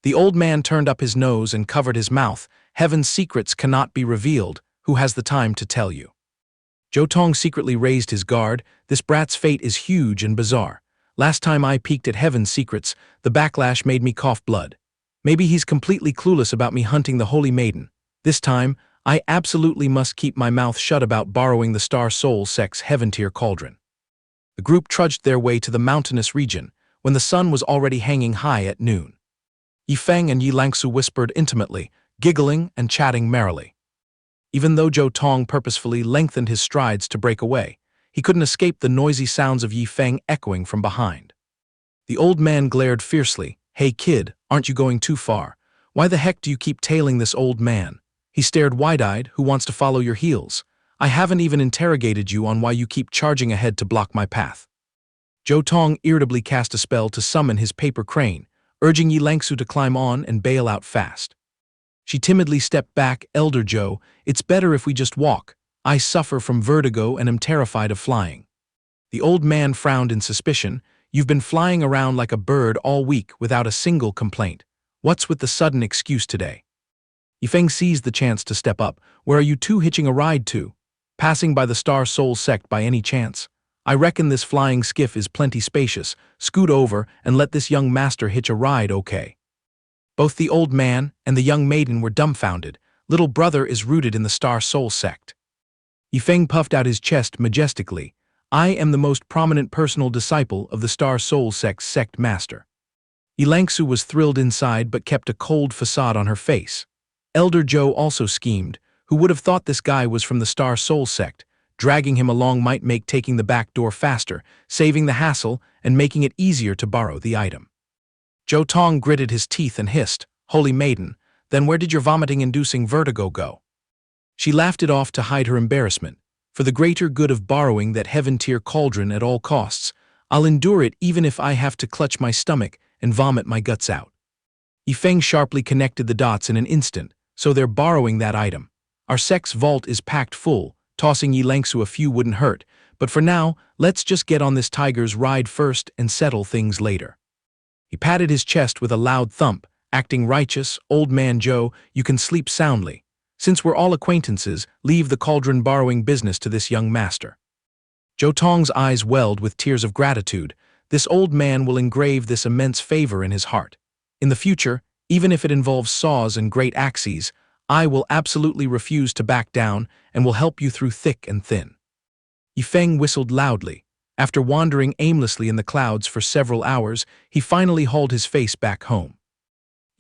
The old man turned up his nose and covered his mouth. "Heaven's secrets cannot be revealed. Who has the time to tell you?" Zhou Tong secretly raised his guard. "This brat's fate is huge and bizarre. Last time I peeked at Heaven's secrets, the backlash made me cough blood. Maybe he's completely clueless about me hunting the Holy Maiden. This time, I absolutely must keep my mouth shut about borrowing the Star Soul Sect's Heaven-tier cauldron." The group trudged their way to the mountainous region when the sun was already hanging high at noon. Yifeng and Yilangsu whispered intimately, giggling and chatting merrily. Even though Zhou Tong purposefully lengthened his strides to break away, he couldn't escape the noisy sounds of Yifeng echoing from behind. The old man glared fiercely. "Hey kid, aren't you going too far? Why the heck do you keep tailing this old man?" He stared wide-eyed. "Who wants to follow your heels? I haven't even interrogated you on why you keep charging ahead to block my path." Zhou Tong irritably cast a spell to summon his paper crane, urging Yilangsu to climb on and bail out fast. She timidly stepped back. "Elder Zhou, it's better if we just walk. I suffer from vertigo and am terrified of flying." The old man frowned in suspicion. "You've been flying around like a bird all week without a single complaint. What's with the sudden excuse today?" Yifeng seized the chance to step up. "Where are you two hitching a ride to? Passing by the Star Soul Sect by any chance? I reckon this flying skiff is plenty spacious. Scoot over and let this young master hitch a ride, okay?" Both the old man and the young maiden were dumbfounded. "Little brother is rooted in the Star Soul Sect." Yifeng puffed out his chest majestically. "I am the most prominent personal disciple of the Star Soul Sect's sect master." Yilangsu was thrilled inside but kept a cold facade on her face. Elder Zhou also schemed. Who would have thought this guy was from the Star Soul Sect? Dragging him along might make taking the back door faster, saving the hassle and making it easier to borrow the item. Zhou Tong gritted his teeth and hissed, "Holy Maiden, then where did your vomiting-inducing vertigo go?" She laughed it off to hide her embarrassment. "For the greater good of borrowing that heaven-tier cauldron at all costs, I'll endure it even if I have to clutch my stomach and vomit my guts out." Yifeng sharply connected the dots in an instant. "So they're borrowing that item. Our sect's vault is packed full. Tossing Yilangsu a few wouldn't hurt, but for now, let's just get on this tiger's ride first and settle things later." He patted his chest with a loud thump, acting righteous. "Old man Zhou, you can sleep soundly. Since we're all acquaintances, leave the cauldron borrowing business to this young master." Zhou Tong's eyes welled with tears of gratitude. This old man will engrave this immense favor in his heart. In the future, even if it involves saws and great axes, I will absolutely refuse to back down and will help you through thick and thin. Yifeng whistled loudly. After wandering aimlessly in the clouds for several hours, he finally hauled his face back home.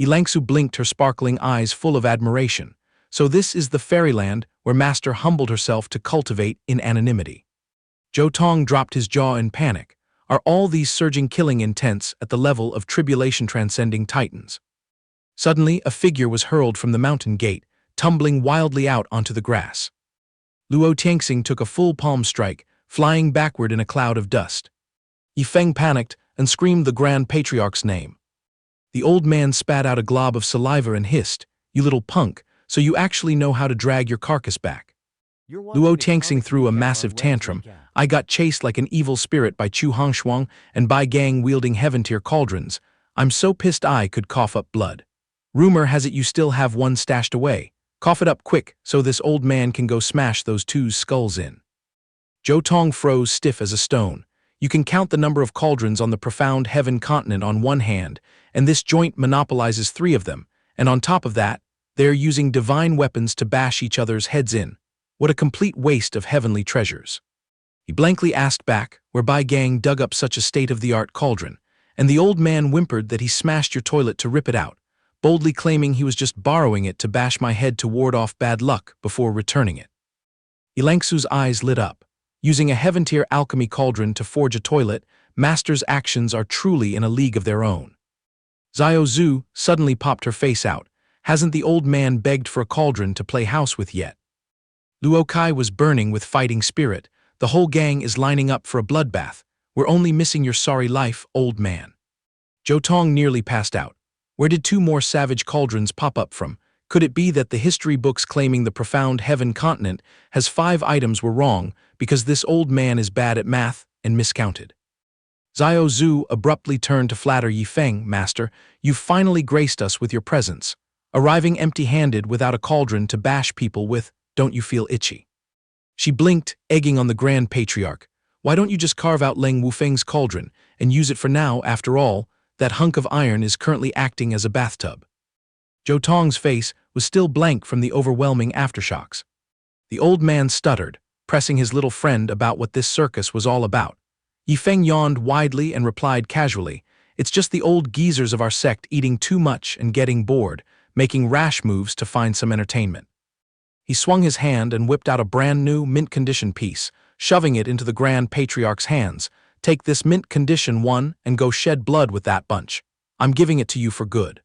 Yilangsu blinked her sparkling eyes full of admiration. "So this is the fairyland where Master humbled herself to cultivate in anonymity." Zhou Tong dropped his jaw in panic. Are all these surging killing intents at the level of tribulation-transcending titans? Suddenly, a figure was hurled from the mountain gate, tumbling wildly out onto the grass. Luo Tianxing took a full palm strike, flying backward in a cloud of dust. Yifeng panicked and screamed the Grand Patriarch's name. The old man spat out a glob of saliva and hissed, "You little punk, so you actually know how to drag your carcass back." Luo Tianxing threw a massive tantrum. "I got chased like an evil spirit by Chu Hongshuang and Bai Gang wielding heaven-tier cauldrons. I'm so pissed I could cough up blood. Rumor has it you still have one stashed away. Cough it up quick so this old man can go smash those two's skulls in." Zhou Tong froze stiff as a stone. You can count the number of cauldrons on the profound heaven continent on one hand, and this joint monopolizes 3 of them, and on top of that, they are using divine weapons to bash each other's heads in. What a complete waste of heavenly treasures. He blankly asked back where Bai Gang dug up such a state-of-the-art cauldron, and the old man whimpered that he smashed your toilet to rip it out, boldly claiming he was just borrowing it to bash my head to ward off bad luck before returning it. Yilangsu's eyes lit up. Using a heaven-tier alchemy cauldron to forge a toilet, Master's actions are truly in a league of their own. Xiao Zhu suddenly popped her face out. Hasn't the old man begged for a cauldron to play house with yet? Luo Kai was burning with fighting spirit. The whole gang is lining up for a bloodbath. We're only missing your sorry life, old man. Zhou Tong nearly passed out. Where did 2 more savage cauldrons pop up from? Could it be that the history books claiming the profound heaven continent has 5 items were wrong because this old man is bad at math and miscounted? Xiao Zhu abruptly turned to flatter Yifeng, "Master, you've finally graced us with your presence. Arriving empty-handed without a cauldron to bash people with, don't you feel itchy?" She blinked, egging on the Grand Patriarch. "Why don't you just carve out Leng Wufeng's cauldron and use it for now? After all, that hunk of iron is currently acting as a bathtub." Zhou Tong's face was still blank from the overwhelming aftershocks. The old man stuttered, pressing his little friend about what this circus was all about. Yifeng yawned widely and replied casually, "It's just the old geezers of our sect eating too much and getting bored, making rash moves to find some entertainment." He swung his hand and whipped out a brand-new mint-condition piece, shoving it into the Grand Patriarch's hands. "Take this mint-condition one and go shed blood with that bunch. I'm giving it to you for good."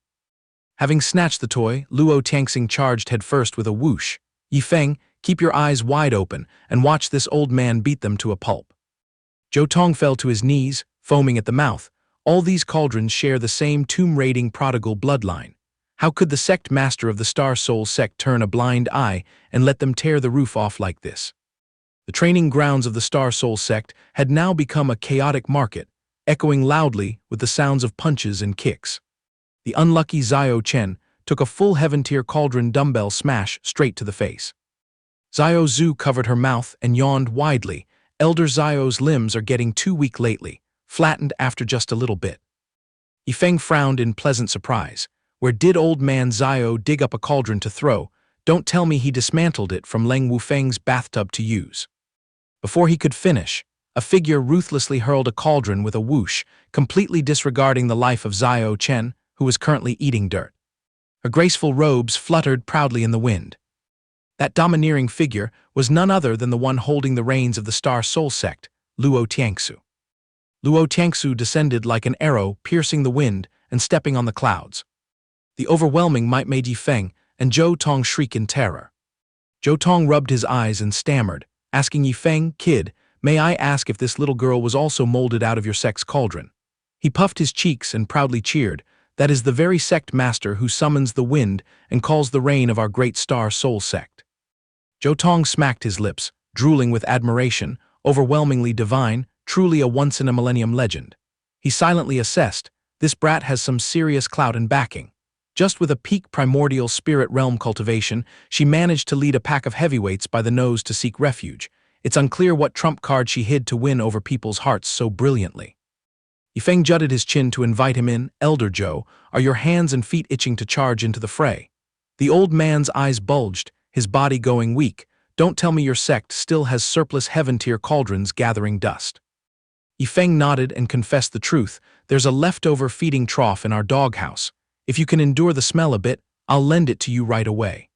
Having snatched the toy, Luo Tianxing charged headfirst with a whoosh. "Yifeng, keep your eyes wide open and watch this old man beat them to a pulp." Zhou Tong fell to his knees, foaming at the mouth. All these cauldrons share the same tomb-raiding prodigal bloodline. How could the sect master of the Star Soul sect turn a blind eye and let them tear the roof off like this? The training grounds of the Star Soul sect had now become a chaotic market, echoing loudly with the sounds of punches and kicks. The unlucky Xiao Chen took a full heaven-tier cauldron dumbbell smash straight to the face. Xiao Zhu covered her mouth and yawned widely. Elder Xiao's limbs are getting too weak lately, flattened after just a little bit. Yifeng frowned in pleasant surprise. Where did old man Xiao dig up a cauldron to throw? Don't tell me he dismantled it from Leng Wufeng's bathtub to use. Before he could finish, a figure ruthlessly hurled a cauldron with a whoosh, completely disregarding the life of Xiao Chen, who was currently eating dirt. Her graceful robes fluttered proudly in the wind. That domineering figure was none other than the one holding the reins of the Star Soul sect, Luo Tianxu. Luo Tianxu descended like an arrow, piercing the wind and stepping on the clouds. The overwhelming might made Yifeng and Zhou Tong shriek in terror. Zhou Tong rubbed his eyes and stammered, asking Yifeng, "Kid, may I ask if this little girl was also molded out of your sect's cauldron?" He puffed his cheeks and proudly cheered. "That is the very sect master who summons the wind and calls the rain of our great Star Soul sect." Zhou Tong smacked his lips, drooling with admiration, overwhelmingly divine, truly a once-in-a-millennium legend. He silently assessed, this brat has some serious clout and backing. Just with a peak primordial spirit realm cultivation, she managed to lead a pack of heavyweights by the nose to seek refuge. It's unclear what trump card she hid to win over people's hearts so brilliantly. Yifeng jutted his chin to invite him in. "Elder Zhou, are your hands and feet itching to charge into the fray?" The old man's eyes bulged, his body going weak. "Don't tell me your sect still has surplus heaven-tier cauldrons gathering dust." Yifeng nodded and confessed the truth. "There's a leftover feeding trough in our doghouse. If you can endure the smell a bit, I'll lend it to you right away."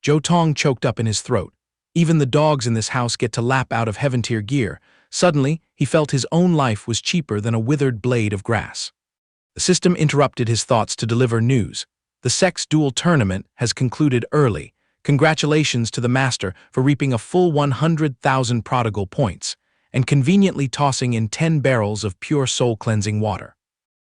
Zhou Tong choked up in his throat. Even the dogs in this house get to lap out of heaven-tier gear. Suddenly, he felt his own life was cheaper than a withered blade of grass. The system interrupted his thoughts to deliver news. The sect's duel tournament has concluded early. Congratulations to the master for reaping a full 100,000 prodigal points. and conveniently tossing in 10 barrels of pure soul-cleansing water.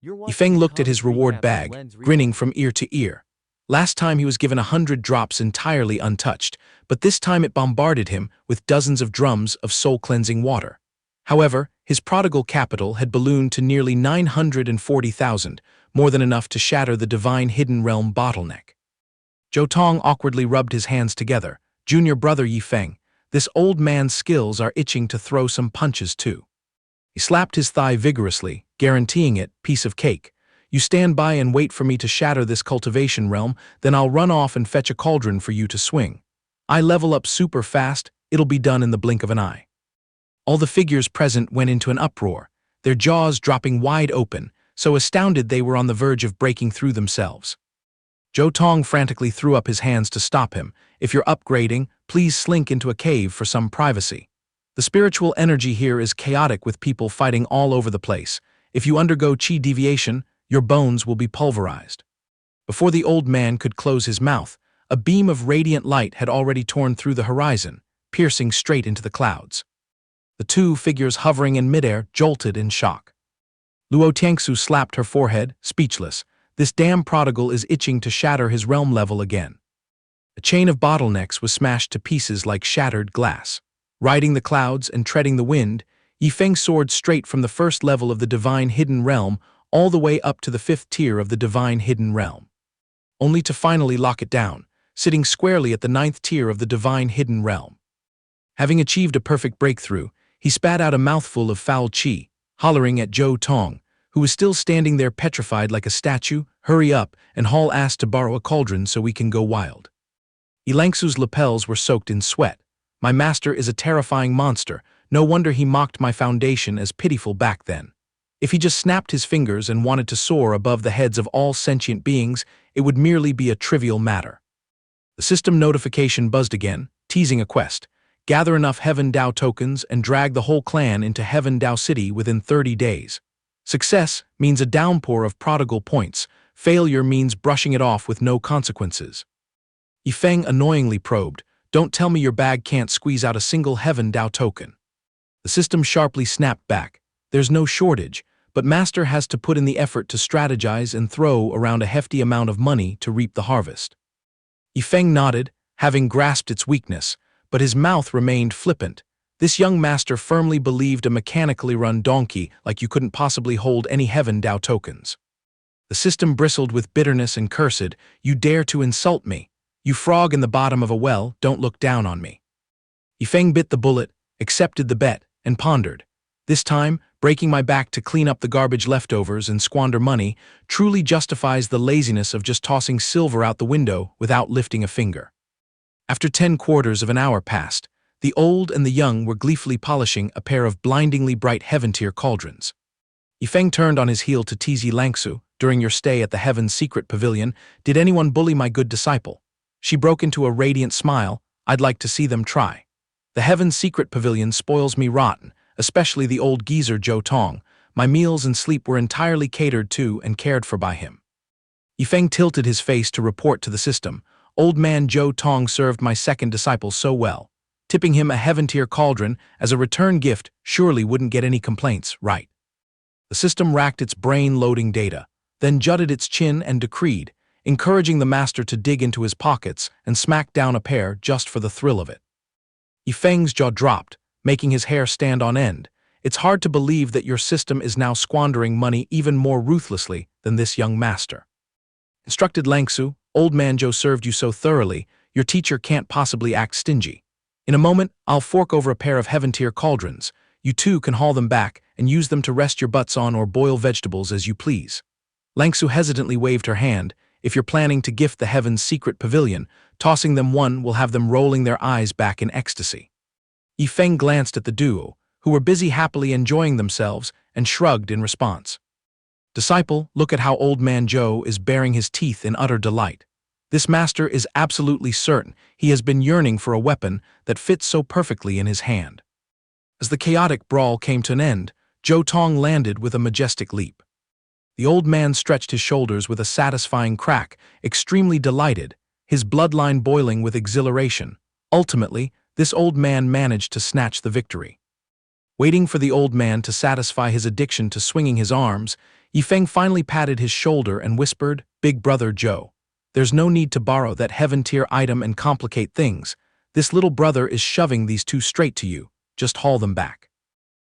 You're watching Yifeng a looked at his comics reward recap from bag, Lens grinning Recap. from ear to ear. Last time he was given 100 drops entirely untouched, but this time it bombarded him with dozens of drums of soul-cleansing water. However, his prodigal capital had ballooned to nearly 940,000, more than enough to shatter the divine hidden realm bottleneck. Zhou Tong awkwardly rubbed his hands together. Junior brother Yifeng, this old man's skills are itching to throw some punches too. He slapped his thigh vigorously, guaranteeing it, piece of cake. You stand by and wait for me to shatter this cultivation realm, then I'll run off and fetch a cauldron for you to swing. I level up super fast, it'll be done in the blink of an eye. All the figures present went into an uproar, their jaws dropping wide open, so astounded they were on the verge of breaking through themselves. Zhou Tong frantically threw up his hands to stop him. If you're upgrading, please slink into a cave for some privacy. The spiritual energy here is chaotic with people fighting all over the place. If you undergo chi deviation, your bones will be pulverized. Before the old man could close his mouth, a beam of radiant light had already torn through the horizon, piercing straight into the clouds. The two figures hovering in midair jolted in shock. Luo Tiangsu slapped her forehead, speechless. This damn prodigal is itching to shatter his realm level again. A chain of bottlenecks was smashed to pieces like shattered glass. Riding the clouds and treading the wind, Yifeng soared straight from the first level of the divine hidden realm all the way up to the 5th tier of the divine hidden realm, only to finally lock it down, sitting squarely at the 9th tier of the divine hidden realm. Having achieved a perfect breakthrough, he spat out a mouthful of foul qi, hollering at Zhou Tong, who was still standing there petrified like a statue. Hurry up and haul ass to borrow a cauldron so we can go wild. Yilangsu's lapels were soaked in sweat. My master is a terrifying monster. No wonder he mocked my foundation as pitiful back then. If he just snapped his fingers and wanted to soar above the heads of all sentient beings, it would merely be a trivial matter. The system notification buzzed again, teasing a quest. Gather enough Heaven Dao tokens and drag the whole clan into Heaven Dao City within 30 days. Success means a downpour of prodigal points. Failure means brushing it off with no consequences. Yifeng annoyingly probed, don't tell me your bag can't squeeze out a single Heaven Dao token. The system sharply snapped back. There's no shortage, but Master has to put in the effort to strategize and throw around a hefty amount of money to reap the harvest. Yifeng nodded, having grasped its weakness, but his mouth remained flippant. This young master firmly believed a mechanically run donkey like you couldn't possibly hold any Heaven Dao tokens. The system bristled with bitterness and cursed, you dare to insult me. You frog in the bottom of a well, don't look down on me. Yifeng bit the bullet, accepted the bet, and pondered. This time, breaking my back to clean up the garbage leftovers and squander money truly justifies the laziness of just tossing silver out the window without lifting a finger. After 10 quarters of an hour passed, the old and the young were gleefully polishing a pair of blindingly bright heaven-tier cauldrons. Yifeng turned on his heel to tease Yilangsu. During your stay at the Heaven's Secret Pavilion, did anyone bully my good disciple? She broke into a radiant smile. I'd like to see them try. The Heaven's Secret Pavilion spoils me rotten, especially the old geezer Zhou Tong. My meals and sleep were entirely catered to and cared for by him. Yifeng tilted his face to report to the system. Old man Zhou Tong served my second disciple so well. Tipping him a heaven-tier cauldron as a return gift surely wouldn't get any complaints, right? The system racked its brain-loading data, then jutted its chin and decreed, encouraging the master to dig into his pockets and smack down a pair just for the thrill of it. Yifeng's jaw dropped, making his hair stand on end. It's hard to believe that your system is now squandering money even more ruthlessly than this young master. Instructed Langsu, old man Zhou served you so thoroughly, your teacher can't possibly act stingy. In a moment, I'll fork over a pair of heaven-tier cauldrons. You too can haul them back and use them to rest your butts on or boil vegetables as you please. Langsu hesitantly waved her hand. If you're planning to gift the Heaven's Secret Pavilion, tossing them one will have them rolling their eyes back in ecstasy. Yifeng glanced at the duo, who were busy happily enjoying themselves, and shrugged in response. Disciple, look at how old man Zhou is baring his teeth in utter delight. This master is absolutely certain he has been yearning for a weapon that fits so perfectly in his hand. As the chaotic brawl came to an end, Zhou Tong landed with a majestic leap. The old man stretched his shoulders with a satisfying crack, extremely delighted, his bloodline boiling with exhilaration. Ultimately, this old man managed to snatch the victory. Waiting for the old man to satisfy his addiction to swinging his arms, Yifeng finally patted his shoulder and whispered, "Big brother Joe, there's no need to borrow that heaven-tier item and complicate things. This little brother is shoving these two straight to you. Just haul them back."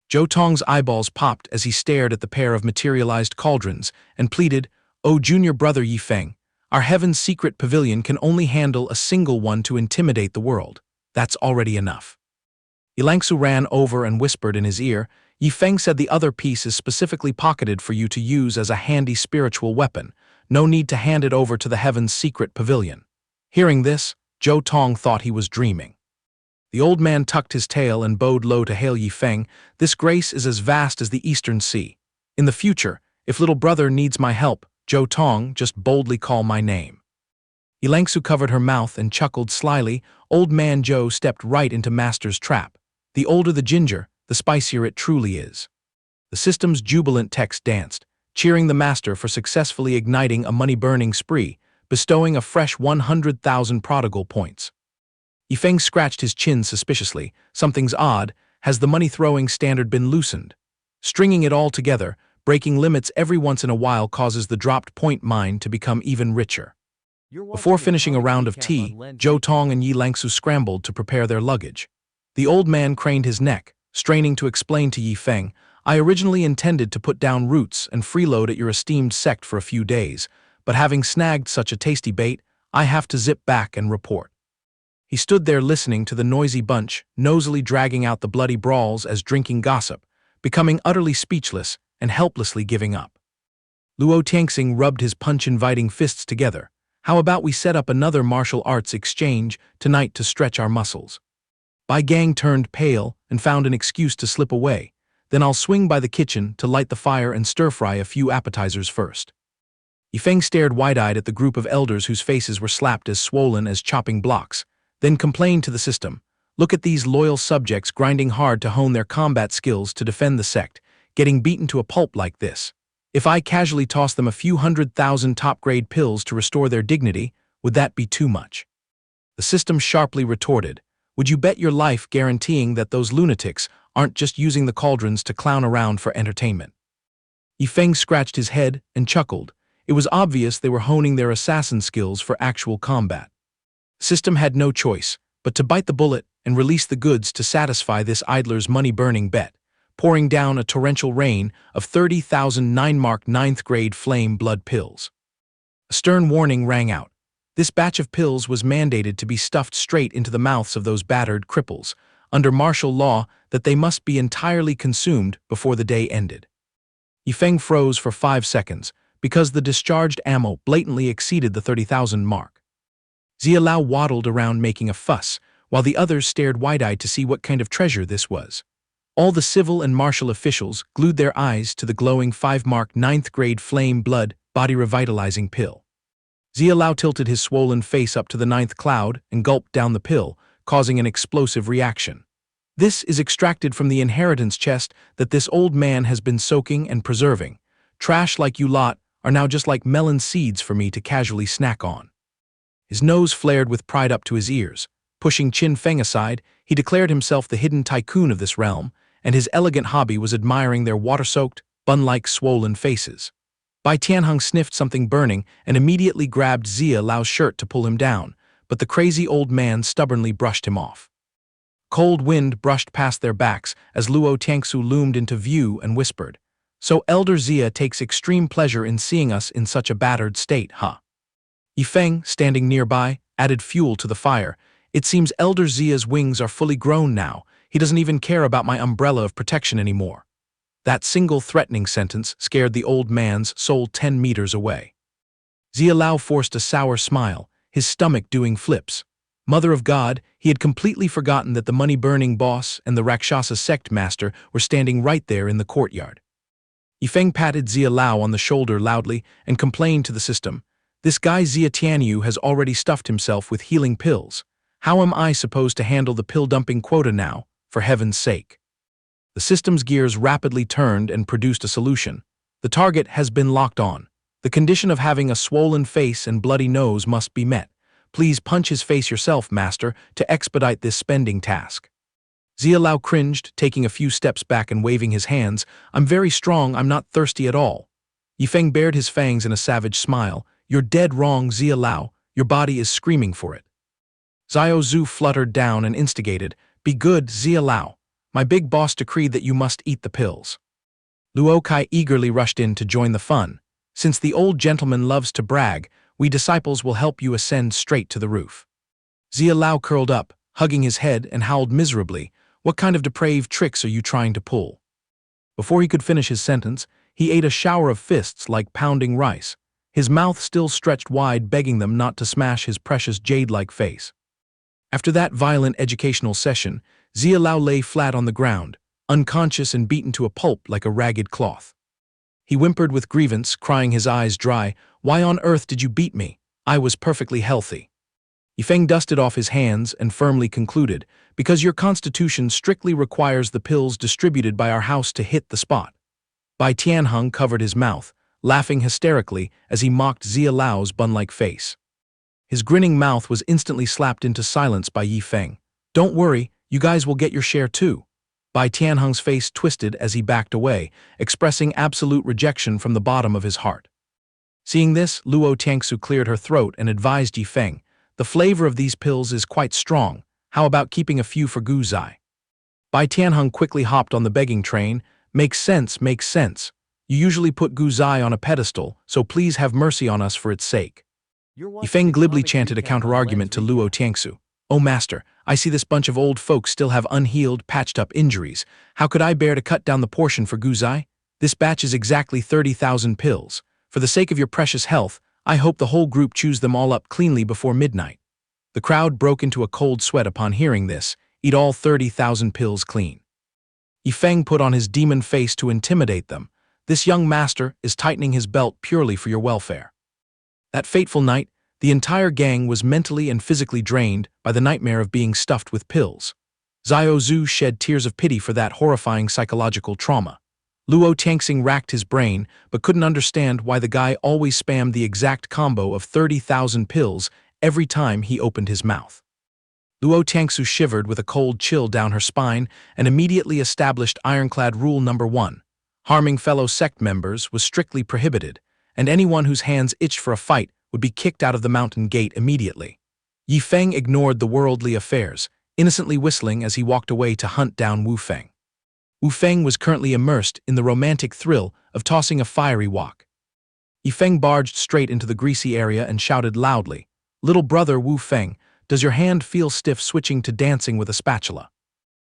Joe Tong's eyeballs popped as he stared at the pair of materialized cauldrons and pleaded, "Oh, junior brother Yifeng, our heaven's secret pavilion can only handle a single one to intimidate the world. That's already enough." Yilangsu ran over and whispered in his ear, "Yifeng said the other piece is specifically pocketed for you to use as a handy spiritual weapon. No need to hand it over to the heaven's secret pavilion." Hearing this, Joe Tong thought he was dreaming. The old man tucked his tail and bowed low to hail Yifeng. "This grace is as vast as the Eastern Sea. In the future, if little brother needs my help, Joe Tong, just boldly call my name." Yilangsu covered her mouth and chuckled slyly. Old man Joe stepped right into Master's trap. The older the ginger, the spicier it truly is. The system's jubilant text danced, cheering the master for successfully igniting a money-burning spree, bestowing a fresh 100,000 prodigal points. Yifeng scratched his chin suspiciously. Something's odd. Has the money-throwing standard been loosened? Stringing it all together, breaking limits every once in a while causes the dropped point mine to become even richer. Before finishing a round of tea, Joe Tong and Yilangsu scrambled to prepare their luggage. The old man craned his neck, straining to explain to Yifeng, "I originally intended to put down roots and freeload at your esteemed sect for a few days, but having snagged such a tasty bait, I have to zip back and report." He stood there listening to the noisy bunch, nosily dragging out the bloody brawls as drinking gossip, becoming utterly speechless and helplessly giving up. Luo Tianxing rubbed his punch-inviting fists together. "How about we set up another martial arts exchange tonight to stretch our muscles?" Bai Gang turned pale and found an excuse to slip away. "Then I'll swing by the kitchen to light the fire and stir-fry a few appetizers first." Yifeng stared wide-eyed at the group of elders whose faces were slapped as swollen as chopping blocks, then complained to the system, "Look at these loyal subjects grinding hard to hone their combat skills to defend the sect, getting beaten to a pulp like this. If I casually toss them a few 100,000 top-grade pills to restore their dignity, would that be too much?" The system sharply retorted, "Would you bet your life guaranteeing that those lunatics aren't just using the cauldrons to clown around for entertainment?" Yifeng scratched his head and chuckled. It was obvious they were honing their assassin skills for actual combat. The system had no choice but to bite the bullet and release the goods to satisfy this idler's money-burning bet, pouring down a torrential rain of 30,000 9-mark 9th-grade flame blood pills. A stern warning rang out. This batch of pills was mandated to be stuffed straight into the mouths of those battered cripples, under martial law that they must be entirely consumed before the day ended. Yifeng froze for 5 seconds, because the discharged ammo blatantly exceeded the 30,000 mark. Zia Lao waddled around making a fuss, while the others stared wide-eyed to see what kind of treasure this was. All the civil and martial officials glued their eyes to the glowing 5-mark 9th-grade flame blood body-revitalizing pill. Zia Lao tilted his swollen face up to the 9th cloud and gulped down the pill, causing an explosive reaction. "This is extracted from the inheritance chest that this old man has been soaking and preserving. Trash like you lot are now just like melon seeds for me to casually snack on." His nose flared with pride up to his ears. Pushing Qin Feng aside, he declared himself the hidden tycoon of this realm, and his elegant hobby was admiring their water-soaked, bun-like swollen faces. Bai Tianheng sniffed something burning and immediately grabbed Zia Lao's shirt to pull him down, but the crazy old man stubbornly brushed him off. Cold wind brushed past their backs as Luo Tianxu loomed into view and whispered, "So Elder Zia takes extreme pleasure in seeing us in such a battered state, huh?" Yifeng, standing nearby, added fuel to the fire. "It seems Elder Zia's wings are fully grown now. He doesn't even care about my umbrella of protection anymore." That single threatening sentence scared the old man's soul 10 meters away. Zia Lao forced a sour smile, his stomach doing flips. Mother of God, he had completely forgotten that the money-burning boss and the Rakshasa sect master were standing right there in the courtyard. Yifeng patted Zia Lao on the shoulder loudly and complained to the system, "This guy Zia Tianyu has already stuffed himself with healing pills. How am I supposed to handle the pill-dumping quota now, for heaven's sake?" The system's gears rapidly turned and produced a solution. "The target has been locked on. The condition of having a swollen face and bloody nose must be met. Please punch his face yourself, master, to expedite this spending task." Zia Lao cringed, taking a few steps back and waving his hands. I'm very strong, I'm not thirsty at all. Yifeng bared his fangs in a savage smile. You're dead wrong, Zia Lao. Your body is screaming for it. Xiao Zhu fluttered down and instigated. Be good, Zia Lao. My big boss decreed that you must eat the pills. Luo Kai eagerly rushed in to join the fun. Since the old gentleman loves to brag, we disciples will help you ascend straight to the roof. Zia Lao curled up, hugging his head, and howled miserably. What kind of depraved tricks are you trying to pull? Before he could finish his sentence, he ate a shower of fists like pounding rice, his mouth still stretched wide, begging them not to smash his precious jade-like face. After that violent educational session, Zia Lao lay flat on the ground, unconscious and beaten to a pulp like a ragged cloth. He whimpered with grievance, crying his eyes dry. Why on earth did you beat me? I was perfectly healthy. Yifeng dusted off his hands and firmly concluded, because your constitution strictly requires the pills distributed by our house to hit the spot. Bai Tianheng covered his mouth, laughing hysterically as he mocked Zia Lao's bun-like face. His grinning mouth was instantly slapped into silence by Yifeng. Don't worry, you guys will get your share too. Bai Tianheng's face twisted as he backed away, expressing absolute rejection from the bottom of his heart. Seeing this, Luo Tiangsu cleared her throat and advised Yifeng, the flavor of these pills is quite strong. How about keeping a few for Gu Zai? Bai Tianheng quickly hopped on the begging train. Makes sense, makes sense. You usually put Gu Zai on a pedestal, so please have mercy on us for its sake. Yifeng glibly chanted a counterargument to Luo Tiangsu. Oh master, I see this bunch of old folks still have unhealed, patched-up injuries. How could I bear to cut down the portion for Gu Zai? This batch is exactly 30,000 pills. For the sake of your precious health, I hope the whole group chews them all up cleanly before midnight. The crowd broke into a cold sweat upon hearing this. Eat all 30,000 pills clean. Yifeng put on his demon face to intimidate them. This young master is tightening his belt purely for your welfare. That fateful night, the entire gang was mentally and physically drained by the nightmare of being stuffed with pills. Xiao Zhu shed tears of pity for that horrifying psychological trauma. Luo Tianxing racked his brain, but couldn't understand why the guy always spammed the exact combo of 30,000 pills every time he opened his mouth. Luo Tiangsu shivered with a cold chill down her spine and immediately established ironclad rule number 1. Harming fellow sect members was strictly prohibited, and anyone whose hands itched for a fight would be kicked out of the mountain gate immediately. Yifeng ignored the worldly affairs, innocently whistling as he walked away to hunt down Wu Feng. Wu Feng was currently immersed in the romantic thrill of tossing a fiery wok. Yifeng barged straight into the greasy area and shouted loudly, Little brother Wu Feng, does your hand feel stiff switching to dancing with a spatula?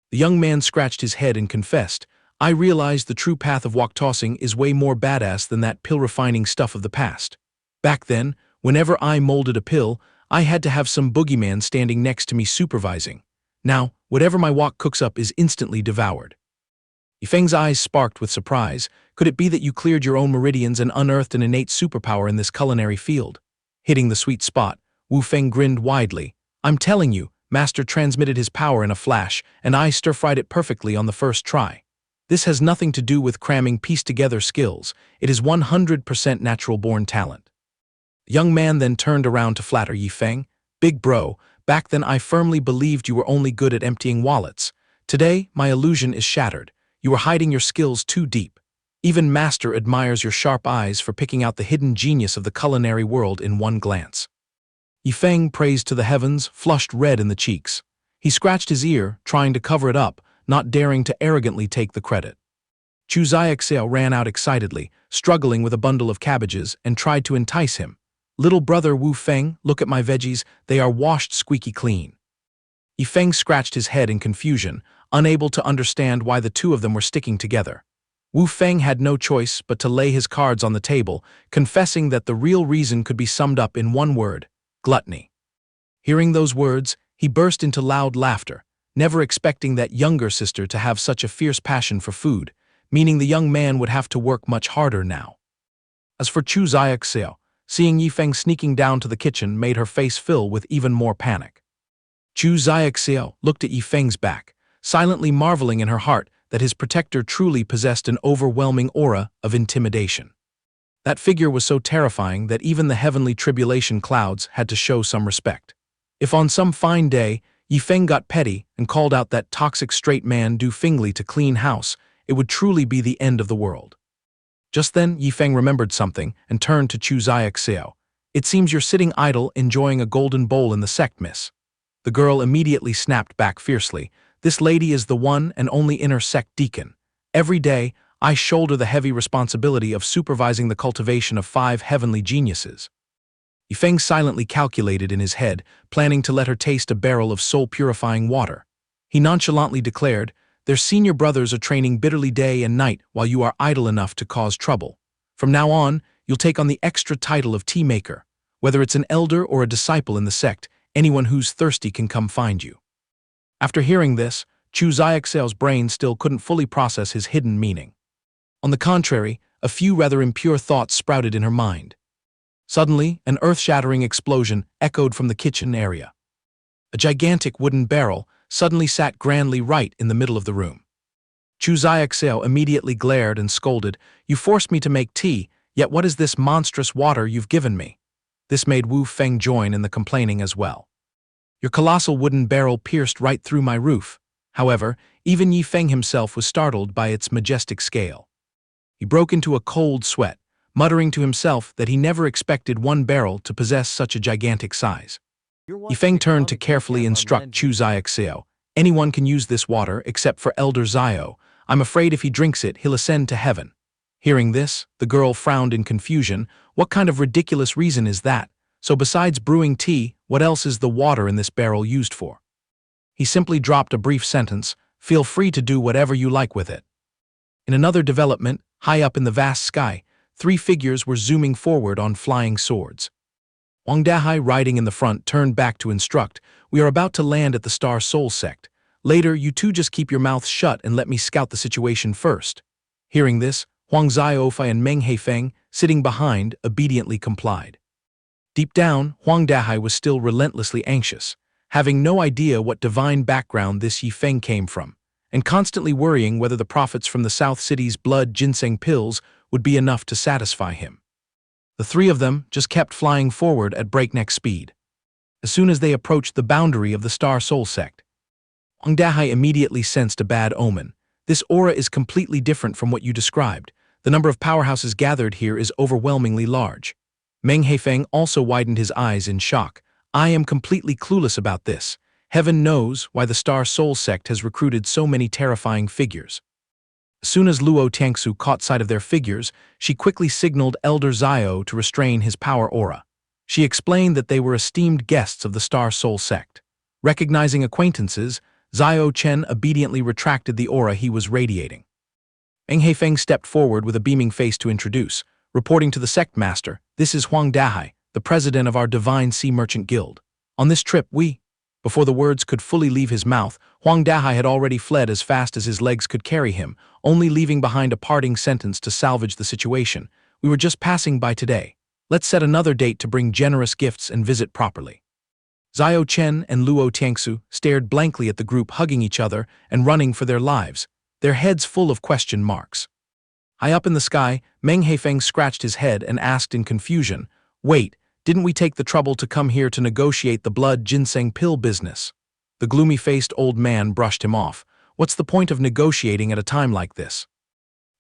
The young man scratched his head and confessed, I realized the true path of wok tossing is way more badass than that pill-refining stuff of the past. Back then, whenever I molded a pill, I had to have some boogeyman standing next to me supervising. Now, whatever my wok cooks up is instantly devoured. Yifeng's eyes sparked with surprise. Could it be that you cleared your own meridians and unearthed an innate superpower in this culinary field? Hitting the sweet spot, Wu Feng grinned widely. I'm telling you, Master transmitted his power in a flash, and I stir-fried it perfectly on the first try. This has nothing to do with cramming piece-together skills. It is 100% natural-born talent. The young man then turned around to flatter Yifeng. Big bro, back then I firmly believed you were only good at emptying wallets. Today, my illusion is shattered. You are hiding your skills too deep. Even Master admires your sharp eyes for picking out the hidden genius of the culinary world in one glance. Yifeng praised to the heavens, flushed red in the cheeks. He scratched his ear, trying to cover it up, not daring to arrogantly take the credit. Chu Xiaxia ran out excitedly, struggling with a bundle of cabbages, and tried to entice him. Little brother Wu Feng, look at my veggies, they are washed squeaky clean. Yifeng scratched his head in confusion, unable to understand why the two of them were sticking together. Wu Feng had no choice but to lay his cards on the table, confessing that the real reason could be summed up in one word: gluttony. Hearing those words, he burst into loud laughter, never expecting that younger sister to have such a fierce passion for food, meaning the young man would have to work much harder now. As for Chu Xiaxia, seeing Yifeng sneaking down to the kitchen made her face fill with even more panic. Chu Xiaxia looked at Yifeng's back, silently marveling in her heart that his protector truly possessed an overwhelming aura of intimidation. That figure was so terrifying that even the heavenly tribulation clouds had to show some respect. If on some fine day, Yifeng got petty and called out that toxic straight man Du Fingli to clean house. It would truly be the end of the world. Just then, Yifeng remembered something and turned to Chu Xiaoxiao. It seems you're sitting idle, enjoying a golden bowl in the sect, miss. The girl immediately snapped back fiercely. This lady is the one and only inner sect deacon. Every day, I shoulder the heavy responsibility of supervising the cultivation of 5 heavenly geniuses. Yifeng silently calculated in his head, planning to let her taste a barrel of soul-purifying water. He nonchalantly declared, "Their senior brothers are training bitterly day and night while you are idle enough to cause trouble. From now on, you'll take on the extra title of tea maker. Whether it's an elder or a disciple in the sect, anyone who's thirsty can come find you." After hearing this, Chu Xiaoxiao's brain still couldn't fully process his hidden meaning. On the contrary, a few rather impure thoughts sprouted in her mind. Suddenly, an earth-shattering explosion echoed from the kitchen area. A gigantic wooden barrel suddenly sat grandly right in the middle of the room. Chu Xiaoxiao immediately glared and scolded, "You forced me to make tea, yet what is this monstrous water you've given me?" This made Wu Feng join in the complaining as well. "Your colossal wooden barrel pierced right through my roof." However, even Yifeng himself was startled by its majestic scale. He broke into a cold sweat, muttering to himself that he never expected one barrel to possess such a gigantic size. Yifeng turned to carefully instruct Chu Xiaoxiao. "Anyone can use this water except for Elder Zio. I'm afraid if he drinks it, he'll ascend to heaven." Hearing this, the girl frowned in confusion. What kind of ridiculous reason is that? So besides brewing tea, what else is the water in this barrel used for? He simply dropped a brief sentence, "Feel free to do whatever you like with it." In another development, high up in the vast sky, 3 figures were zooming forward on flying swords. Wang Dahai, riding in the front, turned back to instruct, "We are about to land at the Star Soul Sect. Later, you two just keep your mouths shut and let me scout the situation first." Hearing this, Huang Xiaofei and Meng Heifeng, sitting behind, obediently complied. Deep down, Huang Dahai was still relentlessly anxious, having no idea what divine background this Yifeng came from, and constantly worrying whether the profits from the South City's blood ginseng pills would be enough to satisfy him. The 3 of them just kept flying forward at breakneck speed. As soon as they approached the boundary of the Star Soul Sect, Huang Dahai immediately sensed a bad omen. "This aura is completely different from what you described. The number of powerhouses gathered here is overwhelmingly large." Meng Heifeng also widened his eyes in shock. "I am completely clueless about this. Heaven knows why the Star Soul Sect has recruited so many terrifying figures." As soon as Luo Tiangsu caught sight of their figures, she quickly signaled Elder Zio to restrain his power aura. She explained that they were esteemed guests of the Star Soul Sect. Recognizing acquaintances, Zio Chen obediently retracted the aura he was radiating. Meng Heifeng stepped forward with a beaming face to introduce, reporting to the sect master, "This is Huang Dahai, the president of our Divine Sea Merchant Guild. On this trip we—" Before the words could fully leave his mouth, Huang Dahai had already fled as fast as his legs could carry him, only leaving behind a parting sentence to salvage the situation. "We were just passing by today. Let's set another date to bring generous gifts and visit properly." Zio Chen and Luo Tiangsu stared blankly at the group, hugging each other and running for their lives, their heads full of question marks. High up in the sky, Meng Heifeng scratched his head and asked in confusion, "Wait, didn't we take the trouble to come here to negotiate the blood ginseng pill business?" The gloomy-faced old man brushed him off. "What's the point of negotiating at a time like this?"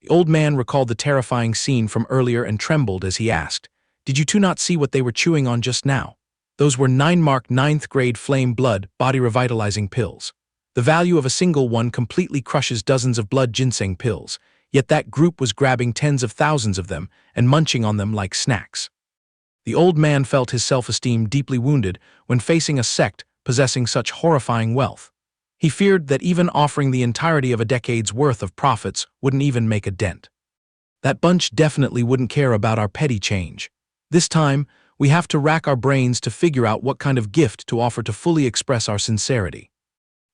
The old man recalled the terrifying scene from earlier and trembled as he asked, "Did you two not see what they were chewing on just now? Those were 9-mark 9th-grade flame blood body-revitalizing pills. The value of a single one completely crushes dozens of blood ginseng pills, yet that group was grabbing tens of thousands of them and munching on them like snacks." The old man felt his self-esteem deeply wounded when facing a sect possessing such horrifying wealth. He feared that even offering the entirety of a decade's worth of profits wouldn't even make a dent. "That bunch definitely wouldn't care about our petty change. This time, we have to rack our brains to figure out what kind of gift to offer to fully express our sincerity."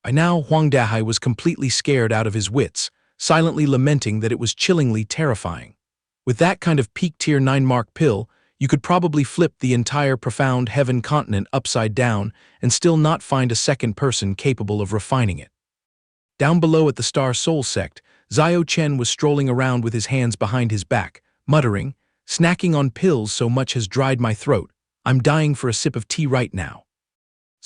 By now, Huang Dahai was completely scared out of his wits, silently lamenting that it was chillingly terrifying. With that kind of peak-tier 9-mark pill, you could probably flip the entire profound heaven continent upside down and still not find a second person capable of refining it. Down below at the Star Soul Sect, Zio Chen was strolling around with his hands behind his back, muttering, "Snacking on pills so much has dried my throat. I'm dying for a sip of tea right now."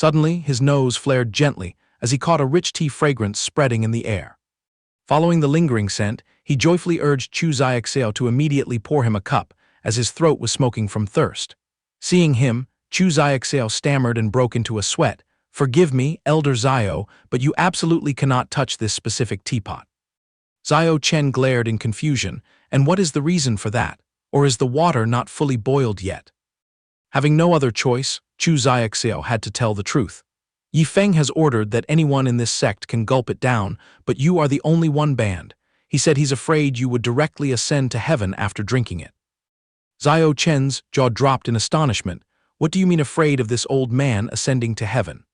Suddenly, his nose flared gently as he caught a rich tea fragrance spreading in the air. Following the lingering scent, he joyfully urged Chu Xiaoxiao to immediately pour him a cup, as his throat was smoking from thirst. Seeing him, Chu Xiaoxiao stammered and broke into a sweat. "Forgive me, Elder Zio, but you absolutely cannot touch this specific teapot." Zio Chen glared in confusion. "And what is the reason for that? Or is the water not fully boiled yet?" Having no other choice, Chu Xiaoxiao had to tell the truth. "Yi Feng has ordered that anyone in this sect can gulp it down, but you are the only one banned. He said he's afraid you would directly ascend to heaven after drinking it." Zio Chen's jaw dropped in astonishment. "What do you mean afraid of this old man ascending to heaven?"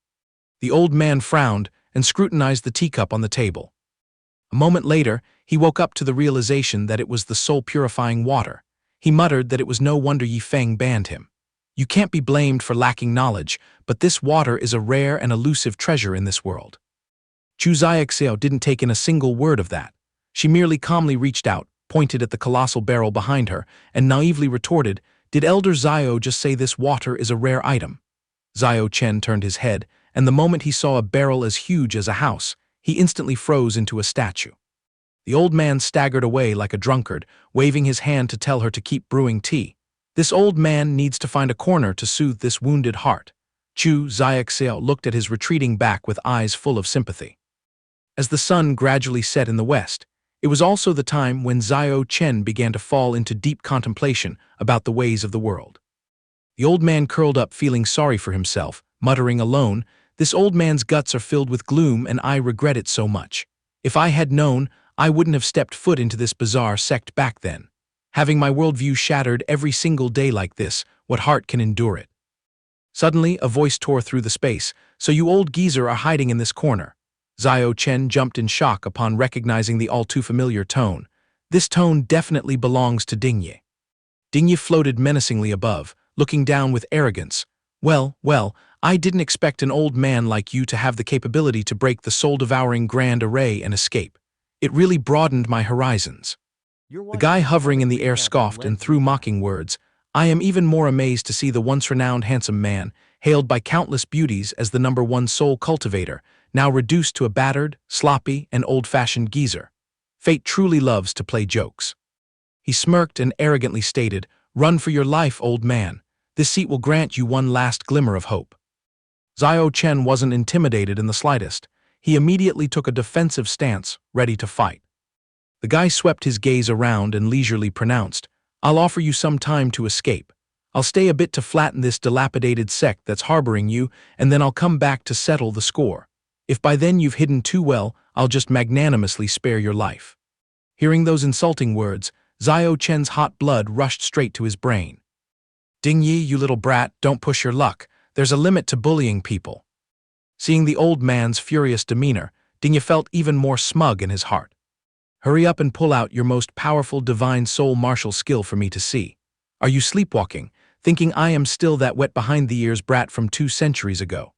The old man frowned and scrutinized the teacup on the table. A moment later, he woke up to the realization that it was the soul-purifying water. He muttered that it was no wonder Yi Feng banned him. "You can't be blamed for lacking knowledge, but this water is a rare and elusive treasure in this world." Chu Xiaoxiao didn't take in a single word of that. She merely calmly reached out, pointed at the colossal barrel behind her, and naively retorted, "Did Elder Zio just say this water is a rare item?" Zio Chen turned his head, and the moment he saw a barrel as huge as a house, he instantly froze into a statue. The old man staggered away like a drunkard, waving his hand to tell her to keep brewing tea. This old man needs to find a corner to soothe this wounded heart. Chu Xiaoxiao looked at his retreating back with eyes full of sympathy. As the sun gradually set in the west, it was also the time when Zio Chen began to fall into deep contemplation about the ways of the world. The old man curled up feeling sorry for himself, muttering alone, "This old man's guts are filled with gloom and I regret it so much. If I had known, I wouldn't have stepped foot into this bizarre sect back then. Having my worldview shattered every single day like this, what heart can endure it?" Suddenly, a voice tore through the space. "So you old geezer are hiding in this corner." Zio Chen jumped in shock upon recognizing the all-too-familiar tone. This tone definitely belongs to Dingye. Dingye floated menacingly above, looking down with arrogance. Well, I didn't expect an old man like you to have the capability to break the soul-devouring grand array and escape. It really broadened my horizons." The guy hovering in the air scoffed and threw mocking words. "I am even more amazed to see the once-renowned handsome man, hailed by countless beauties as the #1 soul cultivator, now reduced to a battered, sloppy, and old-fashioned geezer. Fate truly loves to play jokes." He smirked and arrogantly stated, "Run for your life, old man. This seat will grant you one last glimmer of hope." Zio Chen wasn't intimidated in the slightest. He immediately took a defensive stance, ready to fight. The guy swept his gaze around and leisurely pronounced, "I'll offer you some time to escape. I'll stay a bit to flatten this dilapidated sect that's harboring you, and then I'll come back to settle the score. If by then you've hidden too well, I'll just magnanimously spare your life." Hearing those insulting words, Zio Chen's hot blood rushed straight to his brain. "Dingyi, you little brat, don't push your luck. There's a limit to bullying people." Seeing the old man's furious demeanor, Dingyi felt even more smug in his heart. "Hurry up and pull out your most powerful divine soul martial skill for me to see. Are you sleepwalking, thinking I am still that wet-behind-the-ears brat from 2 centuries ago?"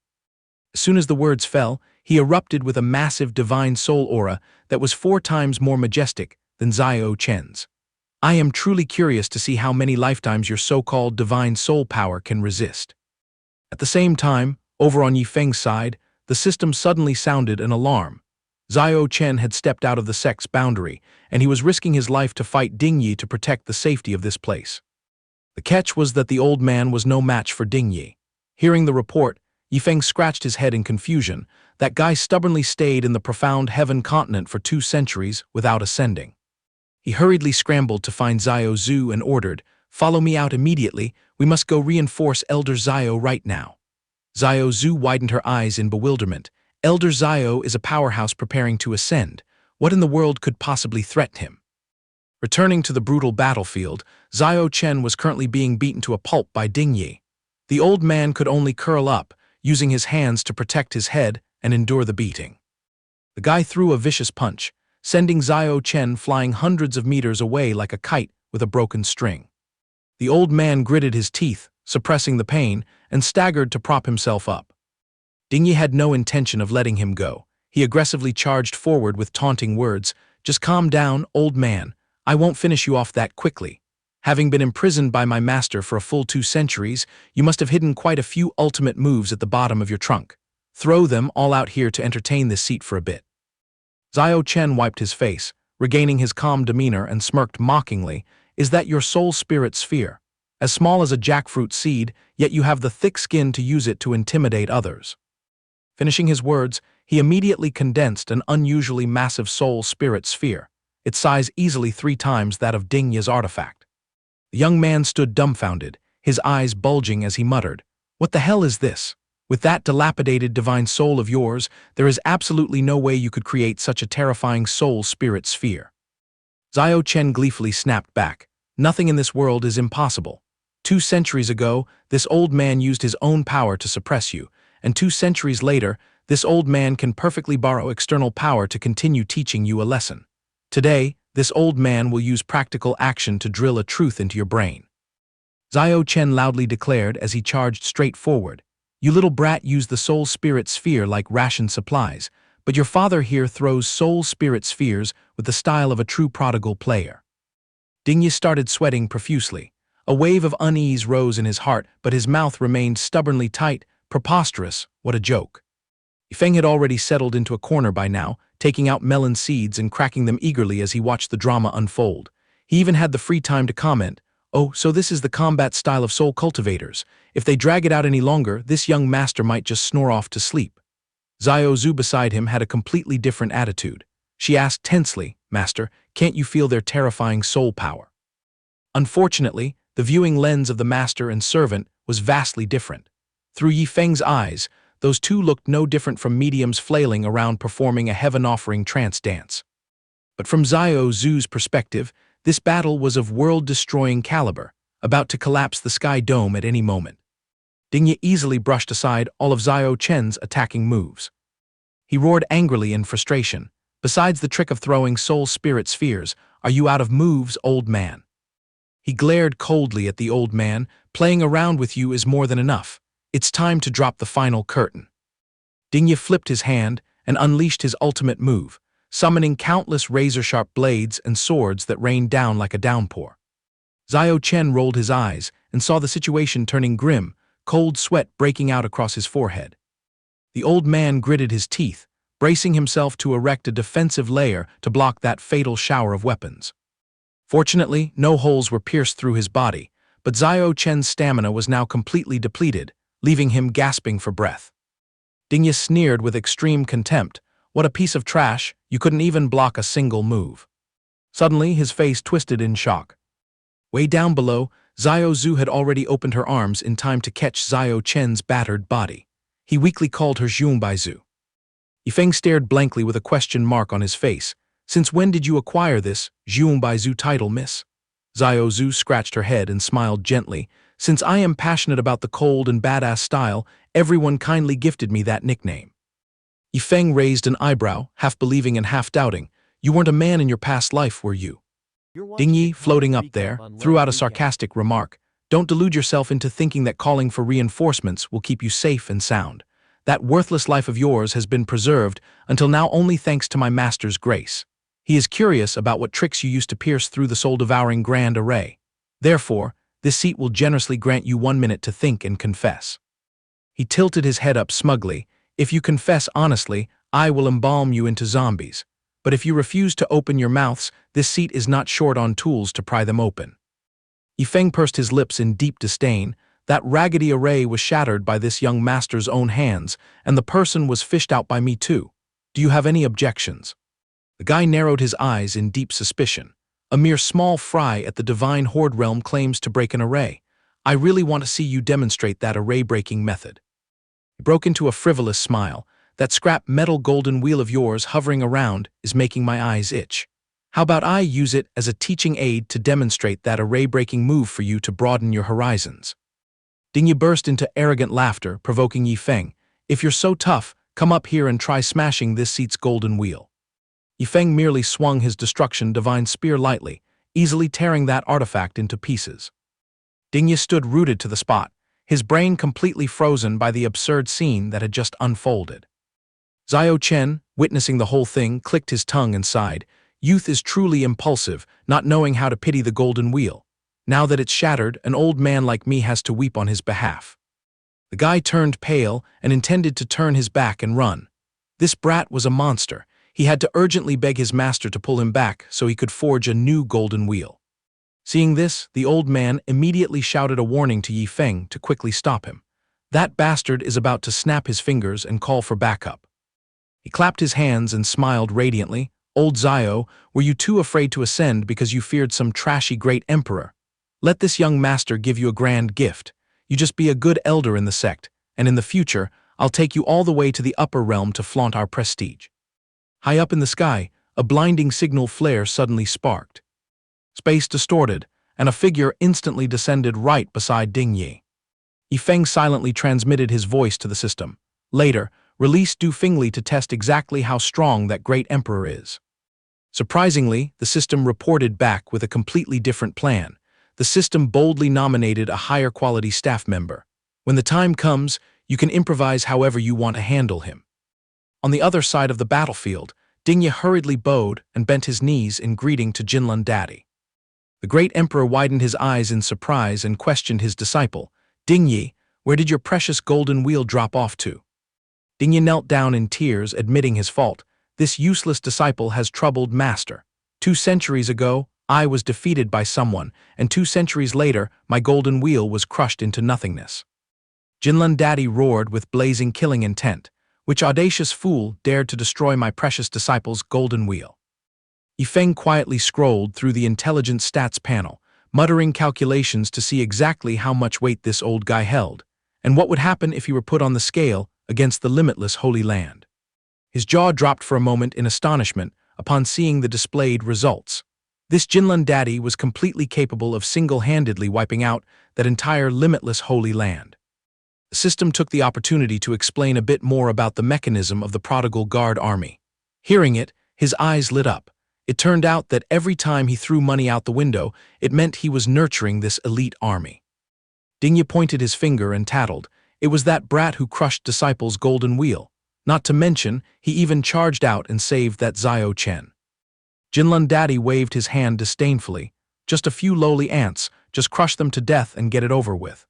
As soon as the words fell, he erupted with a massive divine soul aura that was 4 times more majestic than Zio Chen's. "I am truly curious to see how many lifetimes your so-called divine soul power can resist." At the same time, over on Yi Feng's side, the system suddenly sounded an alarm. Zio Chen had stepped out of the sect's boundary, and he was risking his life to fight Dingyi to protect the safety of this place. The catch was that the old man was no match for Dingyi. Hearing the report, Yi Feng scratched his head in confusion. That guy stubbornly stayed in the profound heaven continent for 2 centuries without ascending. He hurriedly scrambled to find Zio Zhu and ordered, "Follow me out immediately. We must go reinforce Elder Zio right now." Zio Zhu widened her eyes in bewilderment. Elder Zio is a powerhouse preparing to ascend. What in the world could possibly threaten him? Returning to the brutal battlefield, Zio Chen was currently being beaten to a pulp by Dingyi. The old man could only curl up, using his hands to protect his head and endure the beating. The guy threw a vicious punch, sending Zio Chen flying hundreds of meters away like a kite with a broken string. The old man gritted his teeth, suppressing the pain, and staggered to prop himself up. Dingyi had no intention of letting him go. He aggressively charged forward with taunting words, "Just calm down, old man. I won't finish you off that quickly." Having been imprisoned by my master for a full 2 centuries, you must have hidden quite a few ultimate moves at the bottom of your trunk. Throw them all out here to entertain this seat for a bit." Xiao Chen wiped his face, regaining his calm demeanor, and smirked mockingly. "Is that your soul spirit sphere? As small as a jackfruit seed, yet you have the thick skin to use it to intimidate others." Finishing his words, he immediately condensed an unusually massive soul spirit sphere, its size easily 3 times that of Dingya's artifact. The young man stood dumbfounded, his eyes bulging as he muttered, "What the hell is this? With that dilapidated divine soul of yours, there is absolutely no way you could create such a terrifying soul spirit sphere." Xiao Chen gleefully snapped back, "Nothing in this world is impossible. 2 centuries ago, this old man used his own power to suppress you, and 2 centuries later, this old man can perfectly borrow external power to continue teaching you a lesson. Today, this old man will use practical action to drill a truth into your brain." Xiao Chen loudly declared as he charged straight forward, "You little brat use the soul spirit sphere like ration supplies, but your father here throws soul spirit spheres with the style of a true prodigal player." Dingya started sweating profusely. A wave of unease rose in his heart, but his mouth remained stubbornly tight. Preposterous, what a joke. Feng had already settled into a corner by now, taking out melon seeds and cracking them eagerly as he watched the drama unfold. He even had the free time to comment, "Oh, so this is the combat style of soul cultivators. If they drag it out any longer, this young master might just snore off to sleep." Xiao Zhu beside him had a completely different attitude. She asked tensely, "Master, can't you feel their terrifying soul power?" Unfortunately, the viewing lens of the master and servant was vastly different. Through Yi Feng's eyes, those two looked no different from mediums flailing around performing a heaven-offering trance dance. But from Xiao Zhu's perspective, this battle was of world-destroying caliber, about to collapse the sky dome at any moment. Dingya easily brushed aside all of Xiao Chen's attacking moves. He roared angrily in frustration, "Besides the trick of throwing soul spirit spheres, are you out of moves, old man?" He glared coldly at the old man. "Playing around with you is more than enough. It's time to drop the final curtain." Dingya flipped his hand and unleashed his ultimate move, summoning countless razor-sharp blades and swords that rained down like a downpour. Xiao Chen rolled his eyes and saw the situation turning grim, cold sweat breaking out across his forehead. The old man gritted his teeth, bracing himself to erect a defensive layer to block that fatal shower of weapons. Fortunately, no holes were pierced through his body, but Xiao Chen's stamina was now completely depleted, leaving him gasping for breath. Dingya sneered with extreme contempt, "What a piece of trash, you couldn't even block a single move." Suddenly, his face twisted in shock. Way down below, Xiao Zhu had already opened her arms in time to catch Xiao Chen's battered body. He weakly called her Zhu. Yifeng stared blankly with a question mark on his face. "Since when did you acquire this Zhu title, miss?" Xiao Zhu scratched her head and smiled gently. "Since I am passionate about the cold and badass style, everyone kindly gifted me that nickname." Yifeng raised an eyebrow, half believing and half doubting. "You weren't a man in your past life, were you?" Dingyi, floating up there, threw out a sarcastic remark. "Don't delude yourself into thinking that calling for reinforcements will keep you safe and sound. That worthless life of yours has been preserved until now only thanks to my master's grace. He is curious about what tricks you used to pierce through the soul-devouring grand array. Therefore, this seat will generously grant you 1 minute to think and confess." He tilted his head up smugly. "If you confess honestly, I will embalm you into zombies. But if you refuse to open your mouths, this seat is not short on tools to pry them open." Yifeng pursed his lips in deep disdain. That raggedy array was shattered by this young master's own hands, and the person was fished out by me too. Do you have any objections? The guy narrowed his eyes in deep suspicion. "A mere small fry at the divine horde realm claims to break an array. I really want to see you demonstrate that array-breaking method." He broke into a frivolous smile. "That scrap metal golden wheel of yours hovering around is making my eyes itch. How about I use it as a teaching aid to demonstrate that array-breaking move for you to broaden your horizons?" Dingya burst into arrogant laughter, provoking Yifeng. "If you're so tough, come up here and try smashing this seat's golden wheel." Yifeng merely swung his destruction divine spear lightly, easily tearing that artifact into pieces. Dingya stood rooted to the spot, his brain completely frozen by the absurd scene that had just unfolded. Xiao Chen, witnessing the whole thing, clicked his tongue and sighed. Youth is truly impulsive, not knowing how to pity the golden wheel. Now that it's shattered, an old man like me has to weep on his behalf." The guy turned pale and intended to turn his back and run. This brat was a monster. He had to urgently beg his master to pull him back so he could forge a new golden wheel. Seeing this, the old man immediately shouted a warning to Yi Feng to quickly stop him. "That bastard is about to snap his fingers and call for backup." He clapped his hands and smiled radiantly. "Old Zio, were you too afraid to ascend because you feared some trashy great emperor? Let this young master give you a grand gift. You just be a good elder in the sect, and in the future, I'll take you all the way to the upper realm to flaunt our prestige." High up in the sky, a blinding signal flare suddenly sparked. Space distorted, and a figure instantly descended right beside Ding Yi. Yi Feng silently transmitted his voice to the system. Later, release Du Fingli to test exactly how strong that great emperor is. Surprisingly, the system reported back with a completely different plan. The system boldly nominated a higher quality staff member. "When the time comes, you can improvise however you want to handle him." On the other side of the battlefield, Ding Yi hurriedly bowed and bent his knees in greeting to Jinlun Daddy. The great emperor widened his eyes in surprise and questioned his disciple. "Ding Yi, where did your precious golden wheel drop off to?" Ding Yi knelt down in tears, admitting his fault. "This useless disciple has troubled master. 2 centuries ago, I was defeated by someone, and 2 centuries later, my golden wheel was crushed into nothingness." Jinlun Daddy roared with blazing killing intent. "Which audacious fool dared to destroy my precious disciple's golden wheel?" Yi Feng quietly scrolled through the intelligent stats panel, muttering calculations to see exactly how much weight this old guy held, and what would happen if he were put on the scale against the limitless Holy Land. His jaw dropped for a moment in astonishment upon seeing the displayed results. This Jinlun Daddy was completely capable of single-handedly wiping out that entire limitless Holy Land. The system took the opportunity to explain a bit more about the mechanism of the Prodigal Guard army. Hearing it, his eyes lit up. It turned out that every time he threw money out the window, it meant he was nurturing this elite army. Ding Yi pointed his finger and tattled. It was that brat who crushed Disciple's golden wheel. Not to mention, he even charged out and saved that Zio Chen. Jinlun Daddy waved his hand disdainfully. "Just a few lowly ants, just crush them to death and get it over with."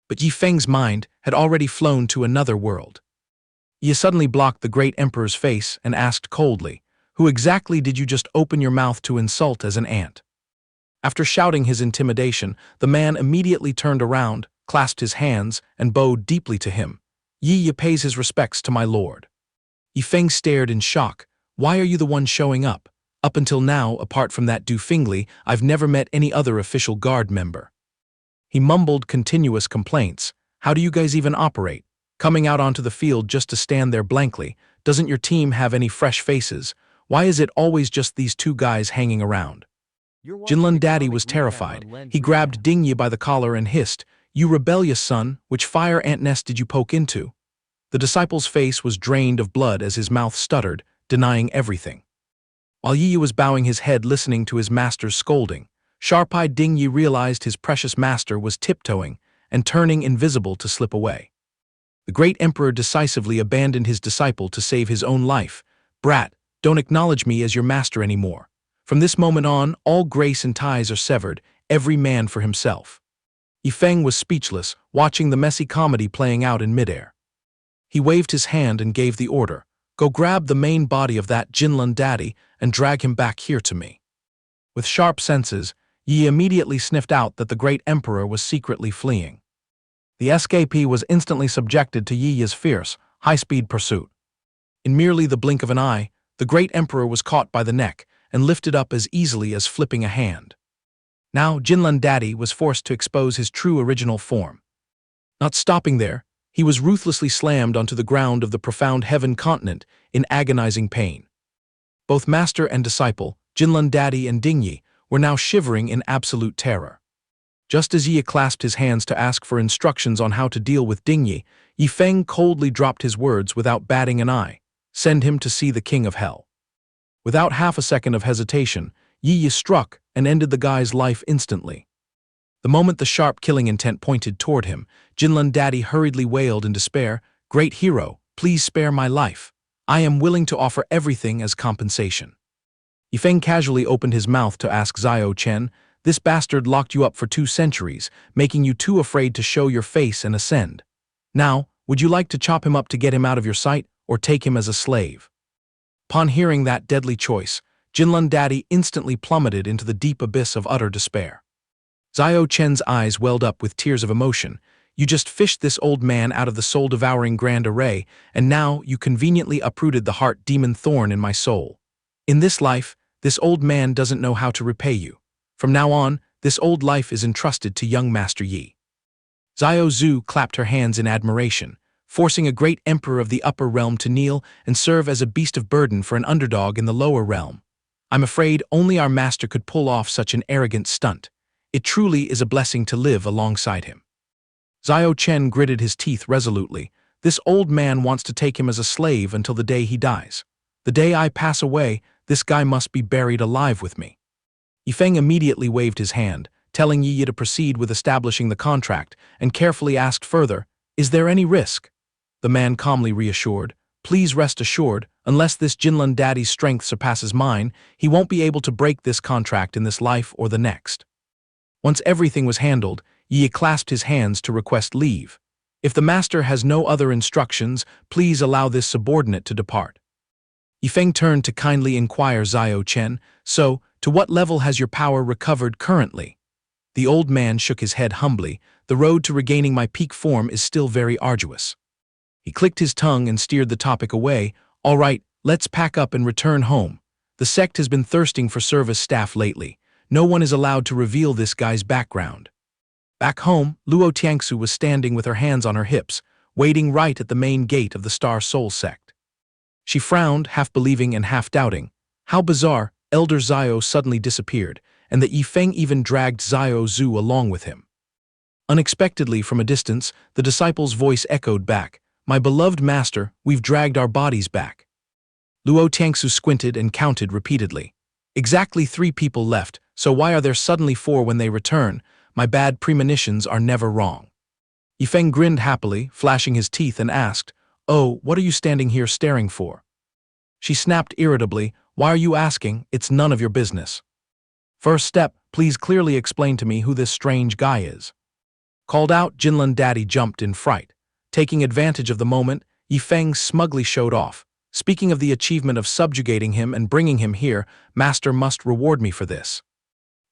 But Yi Feng's mind had already flown to another world. Yi suddenly blocked the great emperor's face and asked coldly, "Who exactly did you just open your mouth to insult as an ant?" After shouting his intimidation, the man immediately turned around, clasped his hands, and bowed deeply to him. "Yi pays his respects to my lord." Yi Feng stared in shock. "Why are you the one showing up? Up until now, apart from that Du Fingli, I've never met any other official guard member." He mumbled continuous complaints. "How do you guys even operate? Coming out onto the field just to stand there blankly? Doesn't your team have any fresh faces? Why is it always just these 2 guys hanging around?" Jinlun Daddy was terrified. He grabbed Ding Yi by the collar and hissed, "You rebellious son, which fire ant nest did you poke into?" The disciple's face was drained of blood as his mouth stuttered, denying everything. While Yi was bowing his head listening to his master's scolding, sharp-eyed Ding Yi realized his precious master was tiptoeing and turning invisible to slip away. The great emperor decisively abandoned his disciple to save his own life. "Brat, don't acknowledge me as your master anymore. From this moment on, all grace and ties are severed, every man for himself." Yi Feng was speechless, watching the messy comedy playing out in midair. He waved his hand and gave the order, "Go grab the main body of that Jinlun Daddy and drag him back here to me." With sharp senses, Yi immediately sniffed out that the great emperor was secretly fleeing. The escapee was instantly subjected to Yi's fierce, high-speed pursuit. In merely the blink of an eye, the great emperor was caught by the neck and lifted up as easily as flipping a hand. Now Jinlun Daddy was forced to expose his true original form. Not stopping there, he was ruthlessly slammed onto the ground of the profound heaven continent in agonizing pain. Both master and disciple, Jinlun Daddy and Ding Yi, were now shivering in absolute terror. Just as Yi clasped his hands to ask for instructions on how to deal with Ding Yi, Yi Feng coldly dropped his words without batting an eye. "Send him to see the king of hell." Without half a second of hesitation, Yi struck and ended the guy's life instantly. The moment the sharp killing intent pointed toward him, Jinlun Daddy hurriedly wailed in despair, "Great hero, please spare my life. I am willing to offer everything as compensation." Yi Feng casually opened his mouth to ask Zio Chen, This bastard locked you up for 2 centuries, making you too afraid to show your face and ascend. Now, would you like to chop him up to get him out of your sight, or take him as a slave?" Upon hearing that deadly choice, Jinlun Daddy instantly plummeted into the deep abyss of utter despair. Xiao Chen's eyes welled up with tears of emotion. "You just fished this old man out of the soul-devouring grand array, and now you conveniently uprooted the heart-demon thorn in my soul. In this life, this old man doesn't know how to repay you. From now on, this old life is entrusted to young Master Yi." Xiao Zhu clapped her hands in admiration, forcing a great emperor of the upper realm to kneel and serve as a beast of burden for an underdog in the lower realm. "I'm afraid only our master could pull off such an arrogant stunt. It truly is a blessing to live alongside him." Xiao Chen gritted his teeth resolutely. "This old man wants to take him as a slave until the day he dies. The day I pass away, this guy must be buried alive with me." Yifeng immediately waved his hand, telling Yi to proceed with establishing the contract, and carefully asked further, "Is there any risk?" The man calmly reassured, "Please rest assured, unless this Jinlun Daddy's strength surpasses mine, he won't be able to break this contract in this life or the next." Once everything was handled, Yi clasped his hands to request leave. "If the master has no other instructions, please allow this subordinate to depart." Yifeng turned to kindly inquire Xiao Chen, "So, to what level has your power recovered currently?" The old man shook his head humbly. "The road to regaining my peak form is still very arduous." He clicked his tongue and steered the topic away. "All right, let's pack up and return home. The sect has been thirsting for service staff lately. No one is allowed to reveal this guy's background." Back home, Luo Tiangsu was standing with her hands on her hips, waiting right at the main gate of the Star Soul sect. She frowned, half believing and half doubting. How bizarre, Elder Xiao suddenly disappeared, and that Yifeng even dragged Xiao Zhu along with him. Unexpectedly, from a distance, the disciple's voice echoed back, "My beloved master, we've dragged our bodies back." Luo Tiangsu squinted and counted repeatedly. "Exactly 3 people left, so why are there suddenly 4 when they return? My bad premonitions are never wrong." Yifeng grinned happily, flashing his teeth, and asked, "Oh, what are you standing here staring for?" She snapped irritably, "Why are you asking? It's none of your business. First step, please clearly explain to me who this strange guy is." Called out, Jinlun Daddy jumped in fright. Taking advantage of the moment, Yifeng smugly showed off. "Speaking of the achievement of subjugating him and bringing him here, master must reward me for this."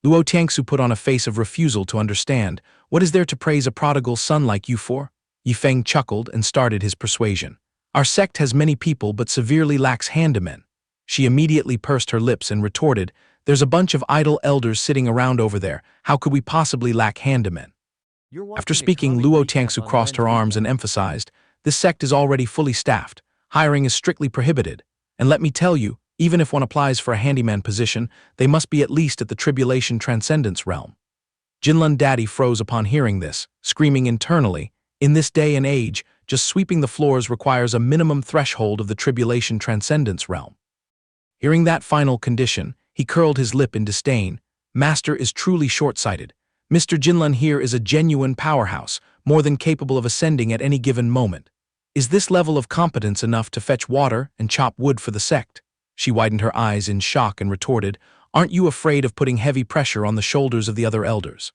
Luo Tiangsu put on a face of refusal to understand. "What is there to praise a prodigal son like you for?" Yifeng chuckled and started his persuasion. "Our sect has many people but severely lacks handymen." She immediately pursed her lips and retorted, "There's a bunch of idle elders sitting around over there. How could we possibly lack handymen?" After speaking, Luo Tiangsu crossed her arms and emphasized, "This sect is already fully staffed. Hiring is strictly prohibited. And let me tell you, even if one applies for a handyman position, they must be at least at the Tribulation Transcendence realm." Jinlun Daddy froze upon hearing this, screaming internally, "In this day and age, just sweeping the floors requires a minimum threshold of the Tribulation Transcendence realm." Hearing that final condition, he curled his lip in disdain. "Master is truly short-sighted. Mr. Jinlun here is a genuine powerhouse, more than capable of ascending at any given moment. Is this level of competence enough to fetch water and chop wood for the sect?" She widened her eyes in shock and retorted, "Aren't you afraid of putting heavy pressure on the shoulders of the other elders?"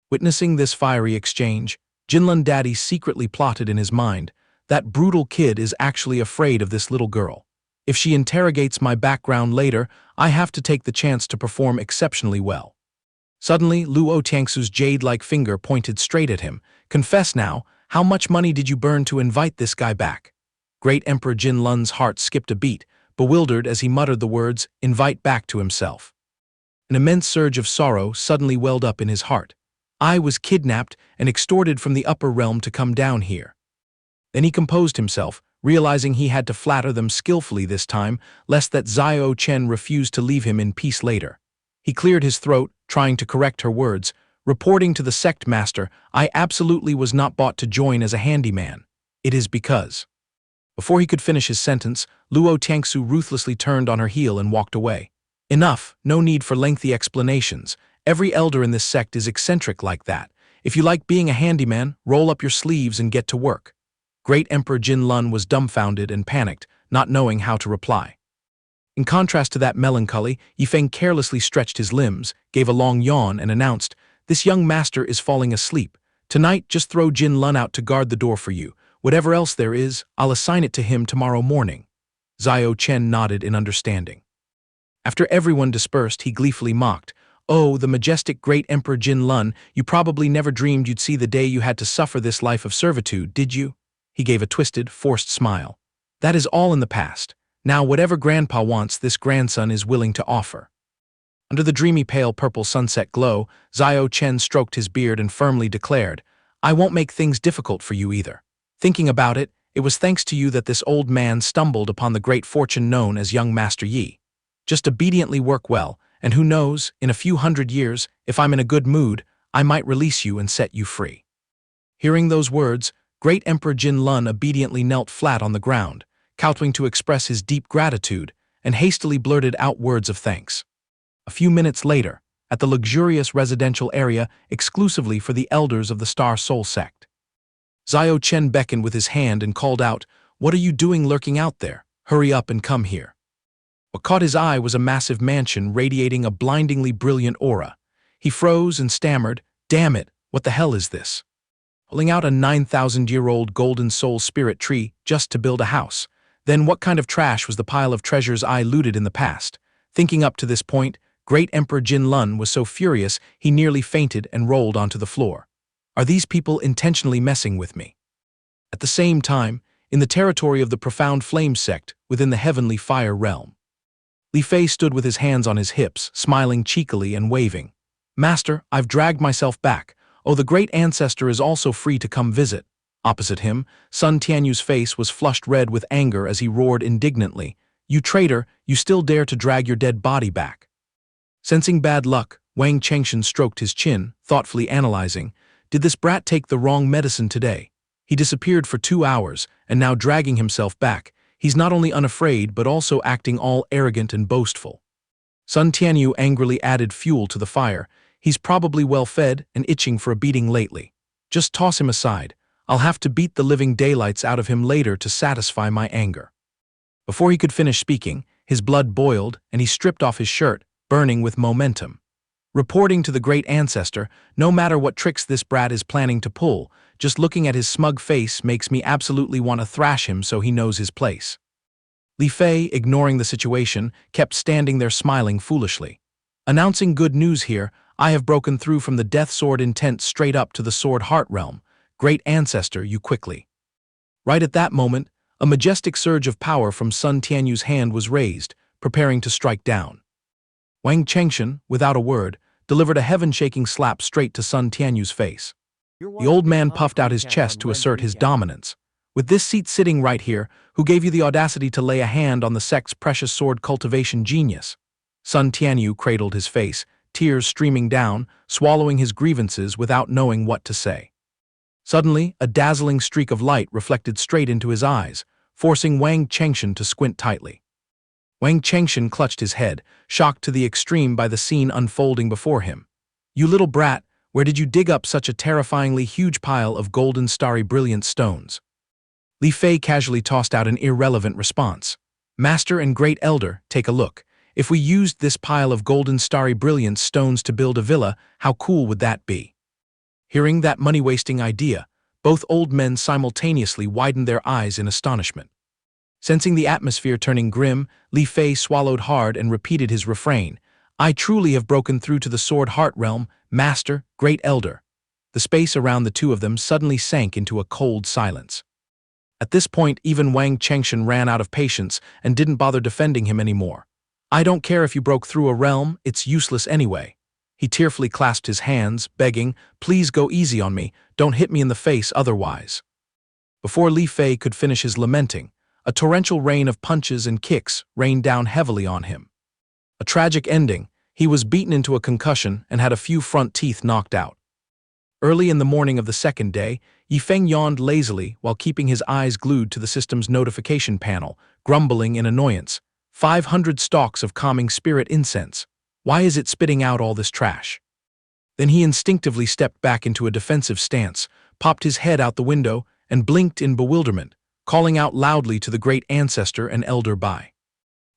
Witnessing this fiery exchange, Jinlun Daddy secretly plotted in his mind, "That brutal kid is actually afraid of this little girl. If she interrogates my background later, I have to take the chance to perform exceptionally well." Suddenly, Luo Tiangsu's jade-like finger pointed straight at him. "Confess now, how much money did you burn to invite this guy back?" Great Emperor Jinlun's heart skipped a beat, bewildered as he muttered the words, "invite back," to himself. An immense surge of sorrow suddenly welled up in his heart. "I was kidnapped and extorted from the upper realm to come down here." Then he composed himself, realizing he had to flatter them skillfully this time, lest that Xiao Chen refuse to leave him in peace later. He cleared his throat, trying to correct her words, "Reporting to the sect master, I absolutely was not bought to join as a handyman. It is because—" Before he could finish his sentence, Luo Tiangsu ruthlessly turned on her heel and walked away. "Enough, no need for lengthy explanations. Every elder in this sect is eccentric like that. If you like being a handyman, roll up your sleeves and get to work." Great Emperor Jinlun was dumbfounded and panicked, not knowing how to reply. In contrast to that melancholy, Yifeng carelessly stretched his limbs, gave a long yawn, and announced, "This young master is falling asleep. Tonight, just throw Jin Lun out to guard the door for you. Whatever else there is, I'll assign it to him tomorrow morning." Zhao Chen nodded in understanding. After everyone dispersed, he gleefully mocked, "Oh, the majestic great Emperor Jin Lun, you probably never dreamed you'd see the day you had to suffer this life of servitude, did you?" He gave a twisted, forced smile. "That is all in the past. Now whatever grandpa wants, this grandson is willing to offer." Under the dreamy pale purple sunset glow, Zhao Chen stroked his beard and firmly declared, "I won't make things difficult for you either. Thinking about it, it was thanks to you that this old man stumbled upon the great fortune known as young Master Yi. Just obediently work well, and who knows, in a few hundred years, if I'm in a good mood, I might release you and set you free." Hearing those words, great Emperor Jin Lun obediently knelt flat on the ground, kowtowing to express his deep gratitude, and hastily blurted out words of thanks. A few minutes later, at the luxurious residential area exclusively for the elders of the Star Soul sect, Zhao Chen beckoned with his hand and called out, "What are you doing lurking out there? Hurry up and come here." What caught his eye was a massive mansion radiating a blindingly brilliant aura. He froze and stammered, "Damn it, what the hell is this?" Pulling out a 9,000-year-old golden soul spirit tree just to build a house. Then what kind of trash was the pile of treasures I looted in the past? Thinking up to this point, great Emperor Jin Lun was so furious he nearly fainted and rolled onto the floor. Are these people intentionally messing with me? At the same time, in the territory of the profound flame sect within the heavenly fire realm, Li Fei stood with his hands on his hips, smiling cheekily and waving. "Master, I've dragged myself back. Oh, the great ancestor is also free to come visit." Opposite him, Sun Tianyu's face was flushed red with anger as he roared indignantly, "You traitor, you still dare to drag your dead body back." Sensing bad luck, Wang Chengxian stroked his chin, thoughtfully analyzing, "Did this brat take the wrong medicine today? He disappeared for 2 hours, and now dragging himself back, he's not only unafraid but also acting all arrogant and boastful." Sun Tianyu angrily added fuel to the fire. "He's probably well-fed and itching for a beating lately. Just toss him aside. I'll have to beat the living daylights out of him later to satisfy my anger." Before he could finish speaking, his blood boiled and he stripped off his shirt, burning with momentum. Reporting to the great ancestor, "No matter what tricks this brat is planning to pull, just looking at his smug face makes me absolutely want to thrash him so he knows his place." Li Fei, ignoring the situation, kept standing there smiling foolishly. "Announcing good news here, I have broken through from the Death Sword intent straight up to the Sword Heart realm. Great ancestor, you quickly." Right at that moment, a majestic surge of power from Sun Tianyu's hand was raised, preparing to strike down. Wang Chengxian, without a word, delivered a heaven-shaking slap straight to Sun Tianyu's face. The old man puffed out his chest to assert his dominance. "With this seat sitting right here, who gave you the audacity to lay a hand on the sect's precious sword cultivation genius?" Sun Tianyu cradled his face, tears streaming down, swallowing his grievances without knowing what to say. Suddenly, a dazzling streak of light reflected straight into his eyes, forcing Wang Chengxian to squint tightly. Wang Chengxian clutched his head, shocked to the extreme by the scene unfolding before him. "You little brat, where did you dig up such a terrifyingly huge pile of golden starry brilliant stones?" Li Fei casually tossed out an irrelevant response. "Master and great elder, take a look. If we used this pile of golden starry brilliant stones to build a villa, how cool would that be?" Hearing that money-wasting idea, both old men simultaneously widened their eyes in astonishment. Sensing the atmosphere turning grim, Li Fei swallowed hard and repeated his refrain, "I truly have broken through to the Sword Heart realm, Master, great elder." The space around the two of them suddenly sank into a cold silence. At this point, even Wang Chengxian ran out of patience and didn't bother defending him anymore. "I don't care if you broke through a realm, it's useless anyway." He tearfully clasped his hands, begging, "Please go easy on me, don't hit me in the face otherwise." Before Li Fei could finish his lamenting, a torrential rain of punches and kicks rained down heavily on him. A tragic ending, he was beaten into a concussion and had a few front teeth knocked out. Early in the morning of the second day, Yifeng yawned lazily while keeping his eyes glued to the system's notification panel, grumbling in annoyance. 500 stalks of calming spirit incense. Why is it spitting out all this trash? Then he instinctively stepped back into a defensive stance, popped his head out the window, and blinked in bewilderment, calling out loudly to the great ancestor and elder Bai.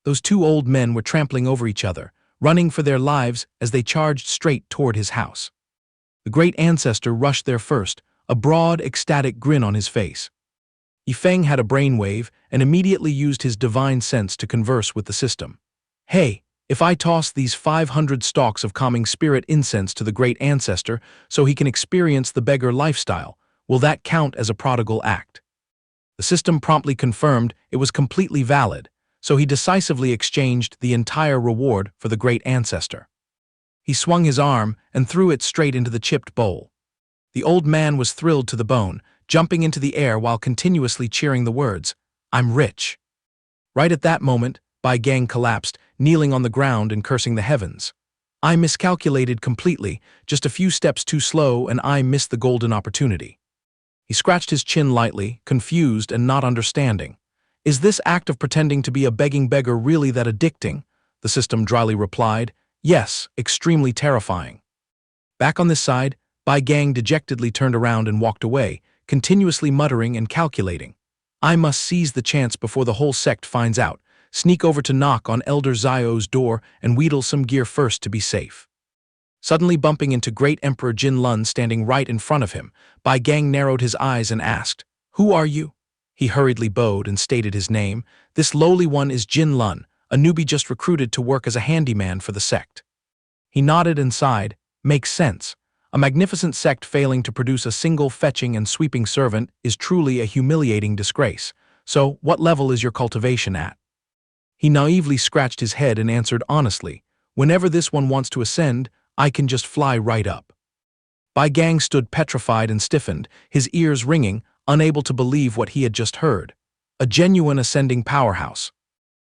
Those two old men were trampling over each other, running for their lives as they charged straight toward his house. The great ancestor rushed there first, a broad, ecstatic grin on his face. Yifeng had a brainwave and immediately used his divine sense to converse with the system. Hey, if I toss these 500 stalks of calming spirit incense to the great ancestor so he can experience the beggar lifestyle, will that count as a prodigal act? The system promptly confirmed it was completely valid, so he decisively exchanged the entire reward for the great ancestor. He swung his arm and threw it straight into the chipped bowl. The old man was thrilled to the bone, jumping into the air while continuously cheering the words, "I'm rich." Right at that moment, Bai Gang collapsed, kneeling on the ground and cursing the heavens. I miscalculated completely, just a few steps too slow, and I missed the golden opportunity. He scratched his chin lightly, confused and not understanding. Is this act of pretending to be a begging beggar really that addicting? The system dryly replied, yes, extremely terrifying. Back on this side, Bai Gang dejectedly turned around and walked away, continuously muttering and calculating. I must seize the chance before the whole sect finds out, sneak over to knock on Elder Zio's door and wheedle some gear first to be safe. Suddenly bumping into Great Emperor Jin Lun standing right in front of him, Bai Gang narrowed his eyes and asked, "Who are you?" He hurriedly bowed and stated his name. This lowly one is Jin Lun, a newbie just recruited to work as a handyman for the sect. He nodded and sighed. Makes sense. A magnificent sect failing to produce a single fetching and sweeping servant is truly a humiliating disgrace. So, what level is your cultivation at? He naively scratched his head and answered honestly, whenever this one wants to ascend, I can just fly right up. Bai Gang stood petrified and stiffened, his ears ringing, unable to believe what he had just heard. A genuine ascending powerhouse.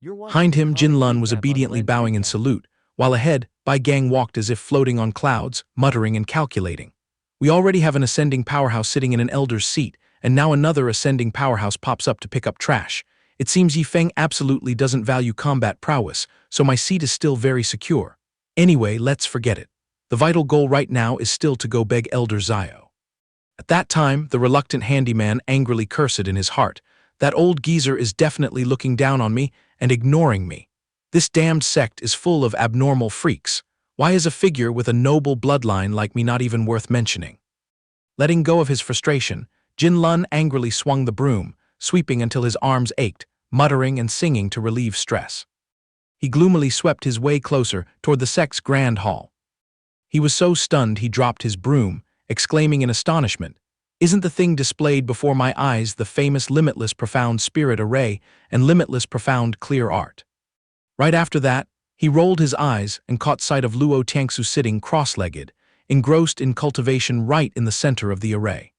Behind him, Jin Lun was obediently bowing in salute, while ahead, Bai Gang walked as if floating on clouds, muttering and calculating. We already have an ascending powerhouse sitting in an elder's seat, and now another ascending powerhouse pops up to pick up trash. It seems Yifeng absolutely doesn't value combat prowess, so my seat is still very secure. Anyway, let's forget it. The vital goal right now is still to go beg Elder Zio. At that time, the reluctant handyman angrily cursed in his heart. That old geezer is definitely looking down on me and ignoring me. This damned sect is full of abnormal freaks. Why is a figure with a noble bloodline like me not even worth mentioning? Letting go of his frustration, Jin Lun angrily swung the broom, sweeping until his arms ached, muttering and singing to relieve stress. He gloomily swept his way closer toward the sect's grand hall. He was so stunned he dropped his broom, exclaiming in astonishment, "Isn't the thing displayed before my eyes the famous Limitless Profound Spirit Array and Limitless Profound Clear Art?" Right after that, he rolled his eyes and caught sight of Luo Tiangsu sitting cross-legged, engrossed in cultivation right in the center of the array.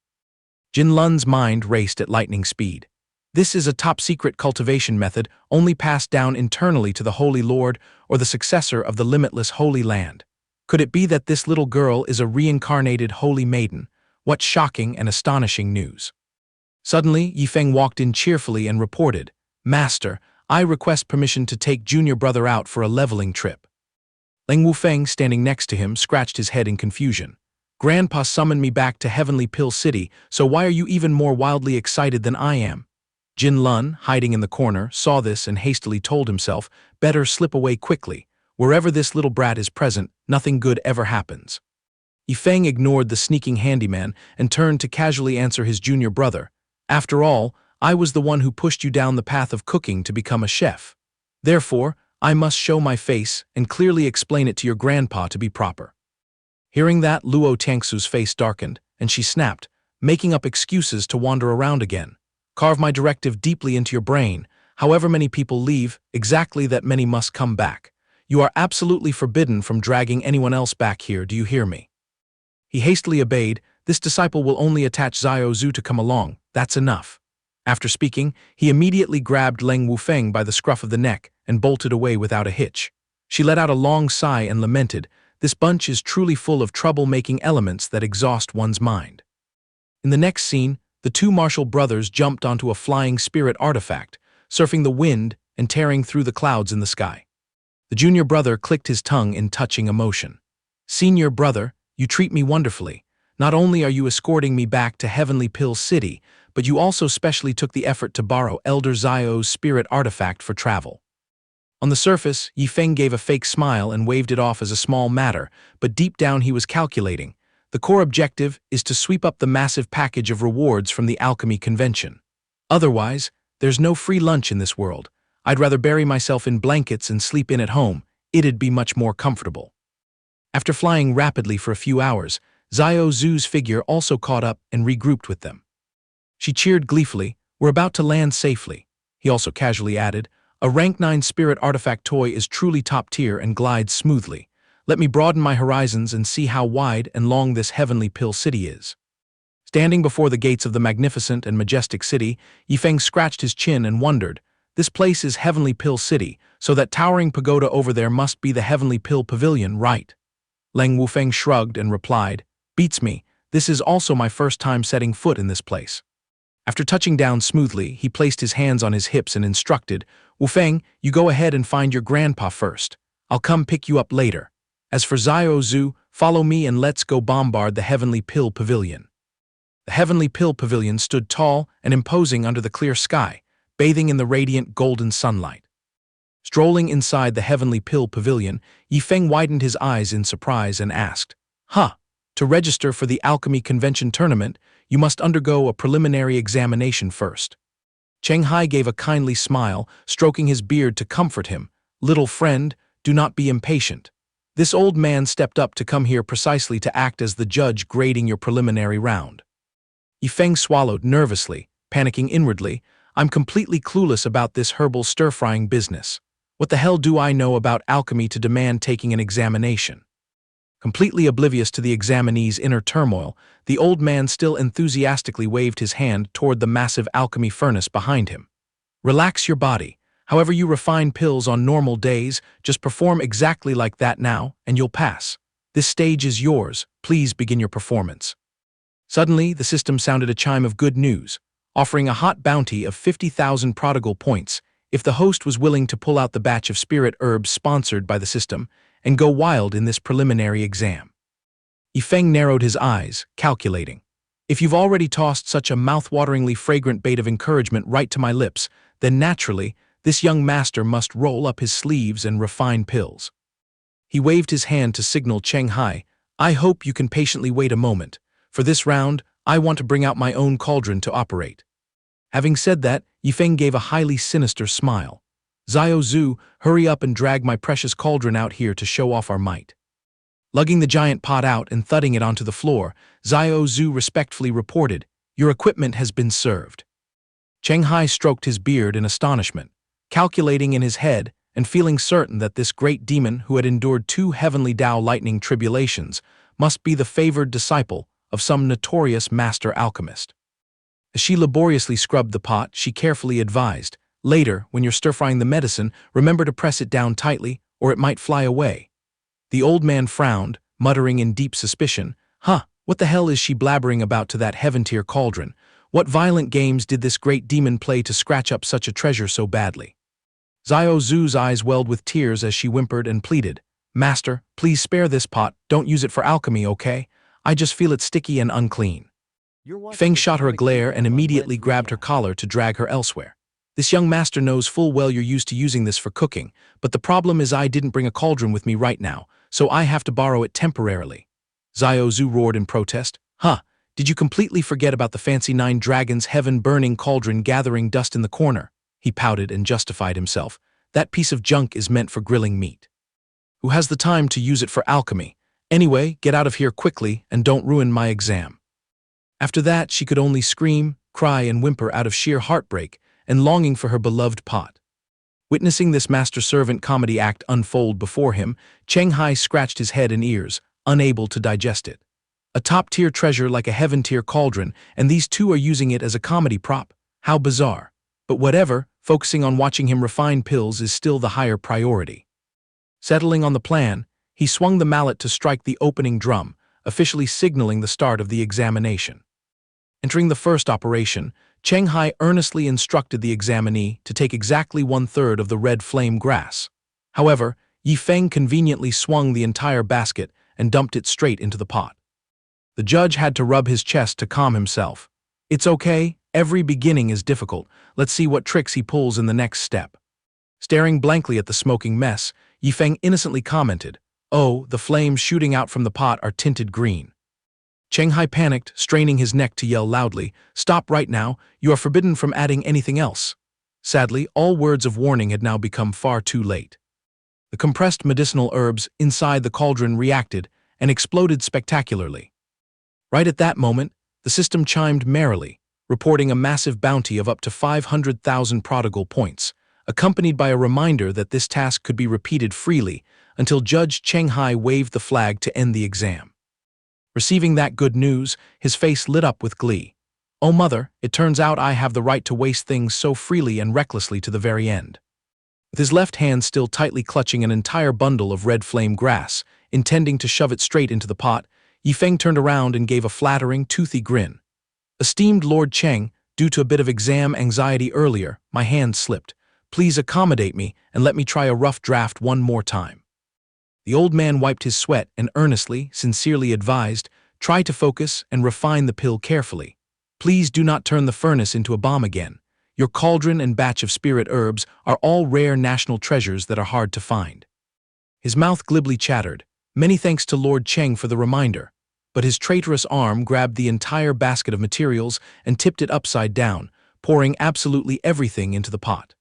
Jin Lun's mind raced at lightning speed. This is a top-secret cultivation method only passed down internally to the Holy Lord or the successor of the limitless Holy Land. Could it be that this little girl is a reincarnated holy maiden? What shocking and astonishing news. Suddenly, Yifeng walked in cheerfully and reported, "Master, I request permission to take junior brother out for a leveling trip." Leng Wufeng, standing next to him, scratched his head in confusion. "Grandpa summoned me back to Heavenly Pill City, so why are you even more wildly excited than I am?" Jin Lun, hiding in the corner, saw this and hastily told himself, better slip away quickly. Wherever this little brat is present, nothing good ever happens. Yifeng ignored the sneaking handyman and turned to casually answer his junior brother. "After all, I was the one who pushed you down the path of cooking to become a chef. Therefore, I must show my face and clearly explain it to your grandpa to be proper." Hearing that, Luo Tiangsu's face darkened, and she snapped, making up excuses to wander around again. "Carve my directive deeply into your brain. However many people leave, exactly that many must come back. You are absolutely forbidden from dragging anyone else back here, do you hear me?" He hastily obeyed. This disciple will only attach Zio Zhu to come along. That's enough. After speaking, he immediately grabbed Leng Wufeng by the scruff of the neck and bolted away without a hitch. She let out a long sigh and lamented, "This bunch is truly full of trouble-making elements that exhaust one's mind." In the next scene, the two martial brothers jumped onto a flying spirit artifact, surfing the wind and tearing through the clouds in the sky. The junior brother clicked his tongue in touching emotion. "Senior brother, you treat me wonderfully. Not only are you escorting me back to Heavenly Pill City, but you also specially took the effort to borrow Elder Zio's spirit artifact for travel." On the surface, Yifeng gave a fake smile and waved it off as a small matter, but deep down he was calculating. The core objective is to sweep up the massive package of rewards from the alchemy convention. Otherwise, there's no free lunch in this world. I'd rather bury myself in blankets and sleep in at home. It'd be much more comfortable. After flying rapidly for a few hours, Xiao Zhu's figure also caught up and regrouped with them. She cheered gleefully, "We're about to land safely." He also casually added, "A rank 9 spirit artifact toy is truly top tier and glides smoothly. Let me broaden my horizons and see how wide and long this heavenly pill city is." Standing before the gates of the magnificent and majestic city, Yifeng scratched his chin and wondered, "This place is Heavenly Pill City, so that towering pagoda over there must be the Heavenly Pill Pavilion, right?" Leng Wufeng shrugged and replied, "Beats me. This is also my first time setting foot in this place." After touching down smoothly, he placed his hands on his hips and instructed, "Wufeng, you go ahead and find your grandpa first. I'll come pick you up later. As for Xiao Zhu, follow me and let's go bombard the Heavenly Pill Pavilion." The Heavenly Pill Pavilion stood tall and imposing under the clear sky, bathing in the radiant golden sunlight. Strolling inside the Heavenly Pill Pavilion, Yifeng widened his eyes in surprise and asked, To register for the Alchemy Convention tournament, you must undergo a preliminary examination first." Cheng Hai gave a kindly smile, stroking his beard to comfort him. "Little friend, do not be impatient. This old man stepped up to come here precisely to act as the judge grading your preliminary round." Yifeng swallowed nervously, panicking inwardly, "I'm completely clueless about this herbal stir-frying business. What the hell do I know about alchemy to demand taking an examination?" Completely oblivious to the examinee's inner turmoil, the old man still enthusiastically waved his hand toward the massive alchemy furnace behind him. "Relax your body. However you refine pills on normal days, just perform exactly like that now, and you'll pass. This stage is yours. Please begin your performance." Suddenly, the system sounded a chime of good news, offering a hot bounty of 50,000 prodigal points if the host was willing to pull out the batch of spirit herbs sponsored by the system and go wild in this preliminary exam. Yifeng narrowed his eyes, calculating. "If you've already tossed such a mouth-wateringly fragrant bait of encouragement right to my lips, then naturally, this young master must roll up his sleeves and refine pills." He waved his hand to signal Cheng Hai, "I hope you can patiently wait a moment. For this round, I want to bring out my own cauldron to operate." Having said that, Yifeng gave a highly sinister smile. "Xiao Zhu, hurry up and drag my precious cauldron out here to show off our might." Lugging the giant pot out and thudding it onto the floor, Xiao Zhu respectfully reported, "Your equipment has been served." Cheng Hai stroked his beard in astonishment, calculating in his head and feeling certain that this great demon who had endured 2 heavenly Tao lightning tribulations must be the favored disciple of some notorious master alchemist. As she laboriously scrubbed the pot, she carefully advised, "Later, when you're stir-frying the medicine, remember to press it down tightly, or it might fly away." The old man frowned, muttering in deep suspicion, What the hell is she blabbering about to that heaven-tier cauldron? What violent games did this great demon play to scratch up such a treasure so badly?" Xiao Zhu's eyes welled with tears as she whimpered and pleaded, "Master, please spare this pot, don't use it for alchemy, okay? I just feel it sticky and unclean." Feng shot her a glare and immediately grabbed her collar to drag her elsewhere. "This young master knows full well you're used to using this for cooking, but the problem is I didn't bring a cauldron with me right now, so I have to borrow it temporarily." Xiao Zhu roared in protest. Did you completely forget about the fancy 9 dragons heaven-burning cauldron gathering dust in the corner?" He pouted and justified himself. "That piece of junk is meant for grilling meat. Who has the time to use it for alchemy? Anyway, get out of here quickly and don't ruin my exam." After that, she could only scream, cry, and whimper out of sheer heartbreak and longing for her beloved pot. Witnessing this master-servant comedy act unfold before him, Cheng Hai scratched his head and ears, unable to digest it. A top-tier treasure like a heaven-tier cauldron, and these two are using it as a comedy prop. How bizarre. But whatever, focusing on watching him refine pills is still the higher priority. Settling on the plan, he swung the mallet to strike the opening drum, officially signaling the start of the examination. Entering the first operation, Cheng Hai earnestly instructed the examinee to take exactly 1/3 of the red flame grass. However, Yifeng conveniently swung the entire basket and dumped it straight into the pot. The judge had to rub his chest to calm himself. "It's okay, every beginning is difficult. Let's see what tricks he pulls in the next step." Staring blankly at the smoking mess, Yifeng innocently commented, "Oh, the flames shooting out from the pot are tinted green." Cheng Hai panicked, straining his neck to yell loudly, "Stop right now, you are forbidden from adding anything else." Sadly, all words of warning had now become far too late. The compressed medicinal herbs inside the cauldron reacted and exploded spectacularly. Right at that moment, the system chimed merrily, reporting a massive bounty of up to 500,000 prodigal points, accompanied by a reminder that this task could be repeated freely until Judge Cheng Hai waved the flag to end the exam. Receiving that good news, his face lit up with glee. "Oh mother, it turns out I have the right to waste things so freely and recklessly to the very end." With his left hand still tightly clutching an entire bundle of red flame grass, intending to shove it straight into the pot, Yifeng turned around and gave a flattering, toothy grin. "Esteemed Lord Cheng, due to a bit of exam anxiety earlier, my hand slipped. Please accommodate me and let me try a rough draft one more time." The old man wiped his sweat and earnestly, sincerely advised, "Try to focus and refine the pill carefully. Please do not turn the furnace into a bomb again. Your cauldron and batch of spirit herbs are all rare national treasures that are hard to find." His mouth glibly chattered, "Many thanks to Lord Cheng for the reminder," but his traitorous arm grabbed the entire basket of materials and tipped it upside down, pouring absolutely everything into the pot.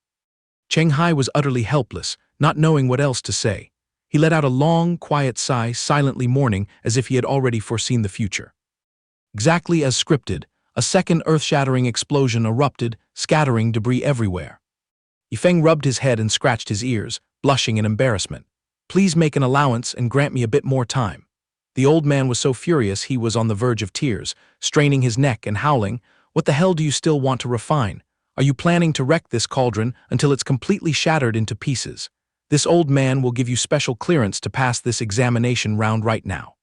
Cheng Hai was utterly helpless, not knowing what else to say. He let out a long, quiet sigh, silently mourning as if he had already foreseen the future. Exactly as scripted, a second earth-shattering explosion erupted, scattering debris everywhere. Yifeng rubbed his head and scratched his ears, blushing in embarrassment. "Please make an allowance and grant me a bit more time." The old man was so furious he was on the verge of tears, straining his neck and howling, "What the hell do you still want to refine? Are you planning to wreck this cauldron until it's completely shattered into pieces? This old man will give you special clearance to pass this examination round right now."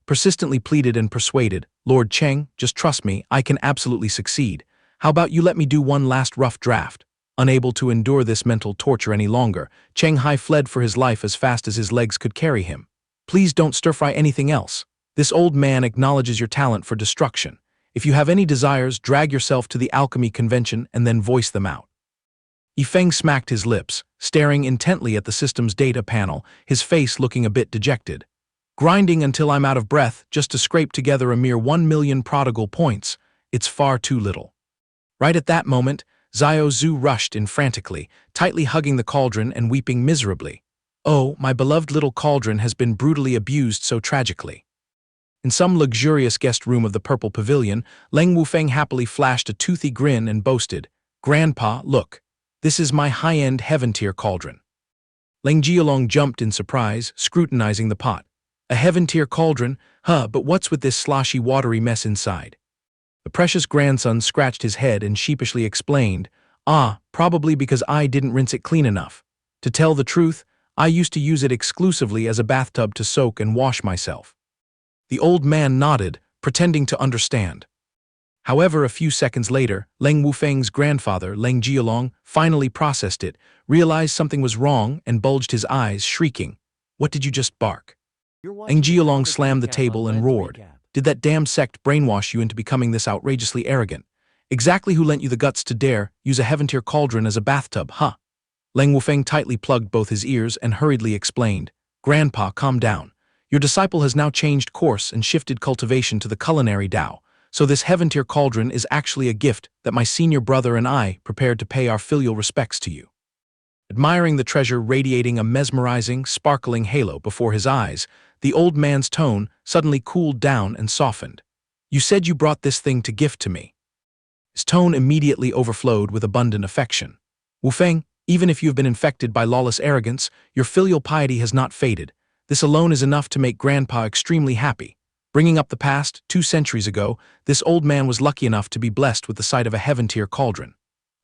Persistently pleaded and persuaded, "Lord Cheng, just trust me, I can absolutely succeed. How about you let me do one last rough draft?" Unable to endure this mental torture any longer, Cheng Hai fled for his life as fast as his legs could carry him. "Please don't stir-fry anything else. This old man acknowledges your talent for destruction. If you have any desires, drag yourself to the alchemy convention and then voice them out." Yifeng smacked his lips, staring intently at the system's data panel, his face looking a bit dejected. "Grinding until I'm out of breath just to scrape together a mere 1 million prodigal points. It's far too little." Right at that moment, Xiao Zhu rushed in frantically, tightly hugging the cauldron and weeping miserably. "Oh, my beloved little cauldron has been brutally abused so tragically." In some luxurious guest room of the Purple Pavilion, Leng Wufeng happily flashed a toothy grin and boasted, "Grandpa, look. This is my high-end heaven-tier cauldron." Leng Jialong jumped in surprise, scrutinizing the pot. "A heaven-tier cauldron? Huh, but what's with this sloshy, watery mess inside?" The precious grandson scratched his head and sheepishly explained, "Ah, probably because I didn't rinse it clean enough. To tell the truth, I used to use it exclusively as a bathtub to soak and wash myself." The old man nodded, pretending to understand. However, a few seconds later, Leng Wufeng's grandfather, Leng Jialong, finally processed it, realized something was wrong, and bulged his eyes, shrieking, "What did you just bark?" Leng Jialong slammed the table and roared, "Did that damn sect brainwash you into becoming this outrageously arrogant? Exactly who lent you the guts to dare use a heaven-tier cauldron as a bathtub, huh?" Leng Wufeng tightly plugged both his ears and hurriedly explained, "Grandpa, calm down. Your disciple has now changed course and shifted cultivation to the culinary Tao. So this heaven-tier cauldron is actually a gift that my senior brother and I prepared to pay our filial respects to you." Admiring the treasure radiating a mesmerizing, sparkling halo before his eyes, the old man's tone suddenly cooled down and softened. "You said you brought this thing to gift to me." His tone immediately overflowed with abundant affection. "Wufeng, even if you have been infected by lawless arrogance, your filial piety has not faded. This alone is enough to make Grandpa extremely happy. Bringing up the past, 2 centuries ago, this old man was lucky enough to be blessed with the sight of a heaven-tier cauldron.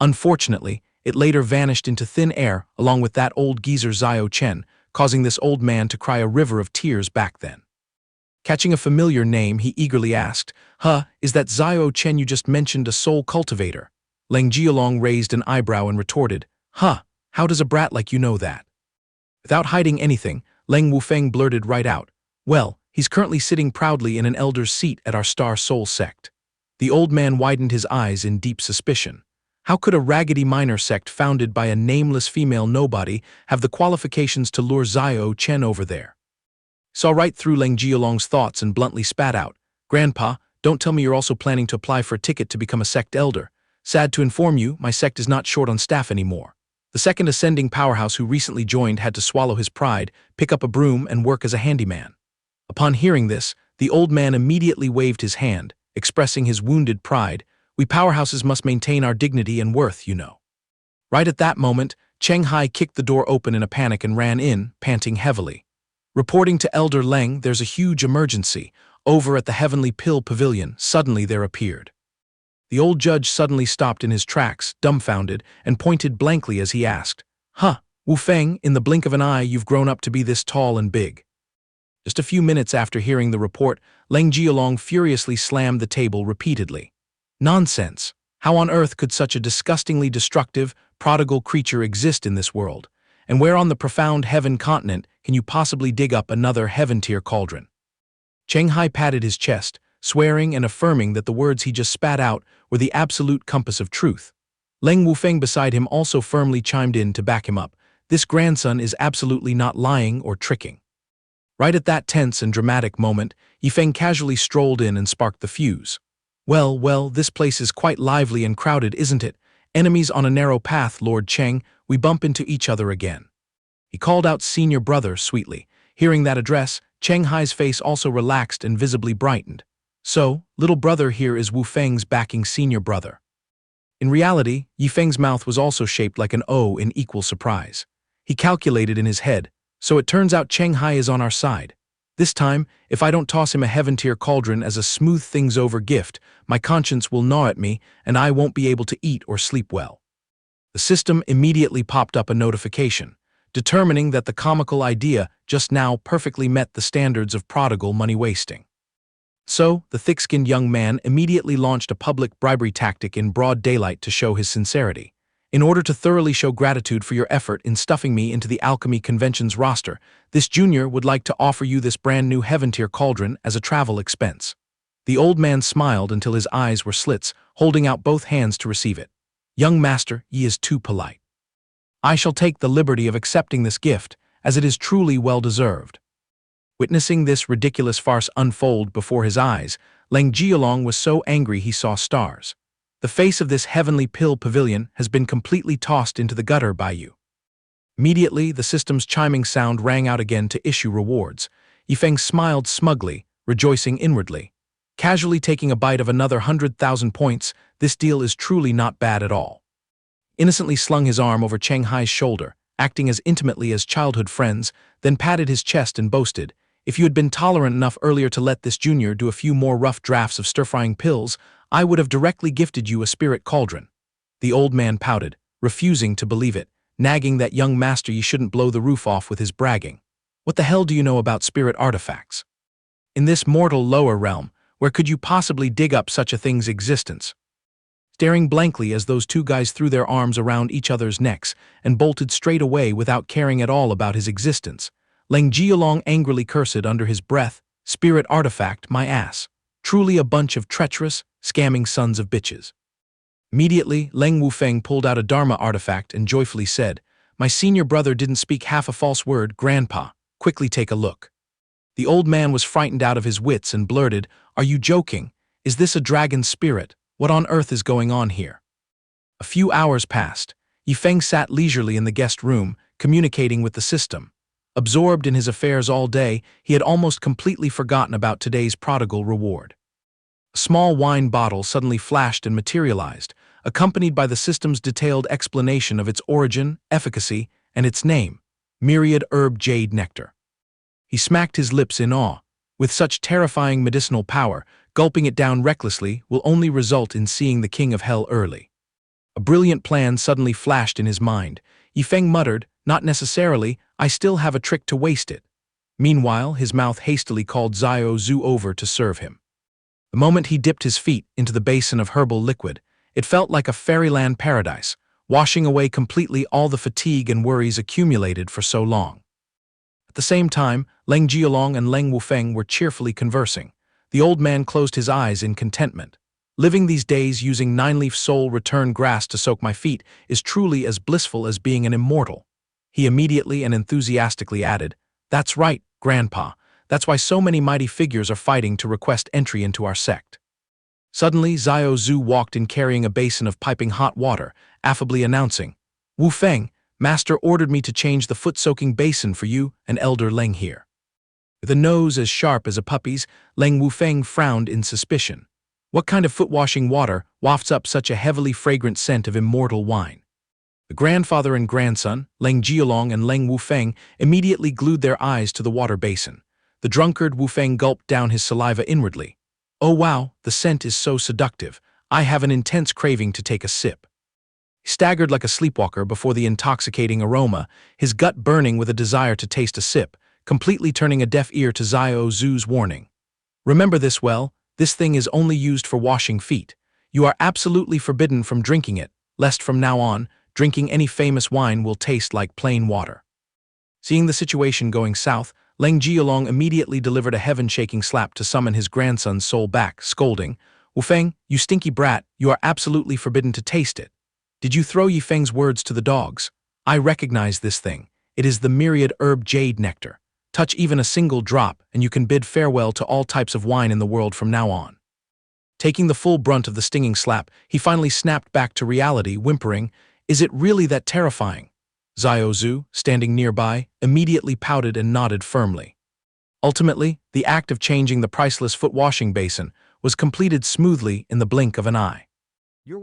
Unfortunately, it later vanished into thin air along with that old geezer Xiao Chen, causing this old man to cry a river of tears back then." Catching a familiar name, he eagerly asked, "Huh, is that Xiao Chen you just mentioned a soul cultivator?" Leng Jialong raised an eyebrow and retorted, "Huh, how does a brat like you know that?" Without hiding anything, Leng Wufeng blurted right out, "Well, he's currently sitting proudly in an elder's seat at our Star Soul sect." The old man widened his eyes in deep suspicion. How could a raggedy minor sect founded by a nameless female nobody have the qualifications to lure Zio Chen over there? Saw right through Leng Jialong's thoughts and bluntly spat out, "Grandpa, don't tell me you're also planning to apply for a ticket to become a sect elder. Sad to inform you, my sect is not short on staff anymore." The second ascending powerhouse who recently joined had to swallow his pride, pick up a broom, and work as a handyman. Upon hearing this, the old man immediately waved his hand, expressing his wounded pride. "We powerhouses must maintain our dignity and worth, you know." Right at that moment, Cheng Hai kicked the door open in a panic and ran in, panting heavily. Reporting to Elder Leng, "There's a huge emergency. Over at the Heavenly Pill Pavilion, suddenly there appeared." The old judge suddenly stopped in his tracks, dumbfounded, and pointed blankly as he asked, "Huh, Wu Feng, in the blink of an eye you've grown up to be this tall and big." Just a few minutes after hearing the report, Leng Jialong furiously slammed the table repeatedly. "Nonsense! How on earth could such a disgustingly destructive, prodigal creature exist in this world? And where on the profound heaven continent can you possibly dig up another heaven-tier cauldron?" Cheng Hai patted his chest, swearing and affirming that the words he just spat out were the absolute compass of truth. Leng Wufeng beside him also firmly chimed in to back him up. This grandson is absolutely not lying or tricking. Right at that tense and dramatic moment, Yifeng casually strolled in and sparked the fuse. Well, this place is quite lively and crowded, isn't it? Enemies on a narrow path, Lord Cheng, we bump into each other again." He called out senior brother sweetly. Hearing that address, Cheng Hai's face also relaxed and visibly brightened. "So, little brother here is Wu Feng's backing senior brother." In reality, Yifeng's mouth was also shaped like an O in equal surprise. He calculated in his head, "So it turns out Cheng Hai is on our side. This time, if I don't toss him a heaven-tier cauldron as a smooth-things-over gift, my conscience will gnaw at me and I won't be able to eat or sleep well." The system immediately popped up a notification, determining that the comical idea just now perfectly met the standards of prodigal money wasting. So, the thick-skinned young man immediately launched a public bribery tactic in broad daylight to show his sincerity. "In order to thoroughly show gratitude for your effort in stuffing me into the Alchemy Convention's roster, this junior would like to offer you this brand new heaven-tier cauldron as a travel expense." The old man smiled until his eyes were slits, holding out both hands to receive it. "Young master, ye is too polite. I shall take the liberty of accepting this gift, as it is truly well-deserved." Witnessing this ridiculous farce unfold before his eyes, Leng Jialong was so angry he saw stars. "The face of this heavenly pill pavilion has been completely tossed into the gutter by you." Immediately, the system's chiming sound rang out again to issue rewards. Yifeng smiled smugly, rejoicing inwardly. Casually taking a bite of another 100,000 points, this deal is truly not bad at all. Innocently slung his arm over Cheng Hai's shoulder, acting as intimately as childhood friends, then patted his chest and boasted, "If you had been tolerant enough earlier to let this junior do a few more rough drafts of stir-frying pills, I would have directly gifted you a spirit cauldron." The old man pouted, refusing to believe it, nagging that young master you shouldn't blow the roof off with his bragging. "What the hell do you know about spirit artifacts? In this mortal lower realm, where could you possibly dig up such a thing's existence?" Staring blankly as those two guys threw their arms around each other's necks and bolted straight away without caring at all about his existence, Leng Jialong angrily cursed under his breath, "Spirit artifact, my ass. Truly a bunch of treacherous, scamming sons of bitches." Immediately, Leng Wufeng pulled out a Dharma artifact and joyfully said, "My senior brother didn't speak half a false word, Grandpa. Quickly take a look." The old man was frightened out of his wits and blurted, "Are you joking? Is this a dragon spirit? What on earth is going on here?" A few hours passed. Yifeng sat leisurely in the guest room, communicating with the system. Absorbed in his affairs all day, he had almost completely forgotten about today's prodigal reward. A small wine bottle suddenly flashed and materialized, accompanied by the system's detailed explanation of its origin, efficacy, and its name, Myriad Herb Jade Nectar. He smacked his lips in awe. With such terrifying medicinal power, gulping it down recklessly will only result in seeing the king of hell early. A brilliant plan suddenly flashed in his mind. Yifeng muttered, "Not necessarily, I still have a trick to waste it." Meanwhile, his mouth hastily called Zio Zhu over to serve him. The moment he dipped his feet into the basin of herbal liquid, it felt like a fairyland paradise, washing away completely all the fatigue and worries accumulated for so long. At the same time, Leng Jialong and Leng Wufeng were cheerfully conversing. The old man closed his eyes in contentment. Living these days using nine-leaf soul return grass to soak my feet is truly as blissful as being an immortal. He immediately and enthusiastically added, "That's right, Grandpa. That's why so many mighty figures are fighting to request entry into our sect." Suddenly, Xiao Zhu walked in carrying a basin of piping hot water, affably announcing, "Wu Feng, Master ordered me to change the foot-soaking basin for you and Elder Leng here." With a nose as sharp as a puppy's, Leng Wufeng frowned in suspicion. What kind of foot-washing water wafts up such a heavily fragrant scent of immortal wine? The grandfather and grandson, Leng Jialong and Leng Wufeng, immediately glued their eyes to the water basin. The drunkard Wufeng gulped down his saliva inwardly. "Oh wow, the scent is so seductive. I have an intense craving to take a sip." He staggered like a sleepwalker before the intoxicating aroma, his gut burning with a desire to taste a sip, completely turning a deaf ear to Xiao Zhu's warning. "Remember this well, this thing is only used for washing feet. You are absolutely forbidden from drinking it, lest from now on, drinking any famous wine will taste like plain water." Seeing the situation going south, Leng Jialong immediately delivered a heaven-shaking slap to summon his grandson's soul back, scolding, "Wufeng, you stinky brat, you are absolutely forbidden to taste it. Did you throw Yifeng's words to the dogs? I recognize this thing. It is the myriad herb jade nectar. Touch even a single drop, and you can bid farewell to all types of wine in the world from now on." Taking the full brunt of the stinging slap, he finally snapped back to reality, whimpering, "Is it really that terrifying?" Xiao Zhu, standing nearby, immediately pouted and nodded firmly. Ultimately, the act of changing the priceless foot-washing basin was completed smoothly in the blink of an eye.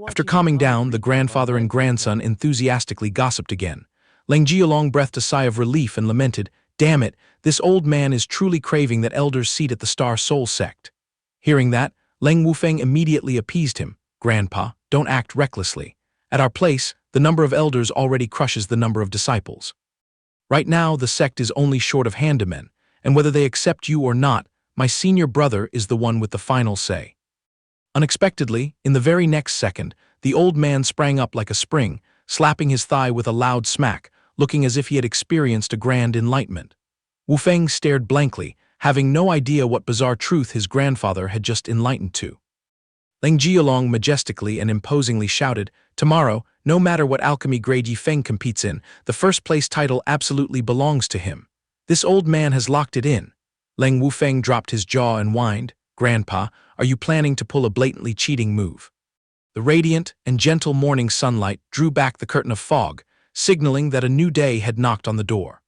After calming down, the grandfather and grandson enthusiastically gossiped again. Leng Jialong breathed a sigh of relief and lamented, "Damn it, this old man is truly craving that elder's seat at the Star Soul sect." Hearing that, Leng Wufeng immediately appeased him. "Grandpa, don't act recklessly. At our place, the number of elders already crushes the number of disciples. Right now, the sect is only short of handamen, and whether they accept you or not, my senior brother is the one with the final say." Unexpectedly, in the very next second, the old man sprang up like a spring, slapping his thigh with a loud smack, looking as if he had experienced a grand enlightenment. Wufeng stared blankly, having no idea what bizarre truth his grandfather had just enlightened to. Leng Jialong majestically and imposingly shouted, "Tomorrow, no matter what alchemy grade Yifeng competes in, the first-place title absolutely belongs to him. This old man has locked it in." Leng Wufeng dropped his jaw and whined, "Grandpa, are you planning to pull a blatantly cheating move?" The radiant and gentle morning sunlight drew back the curtain of fog, signaling that a new day had knocked on the door.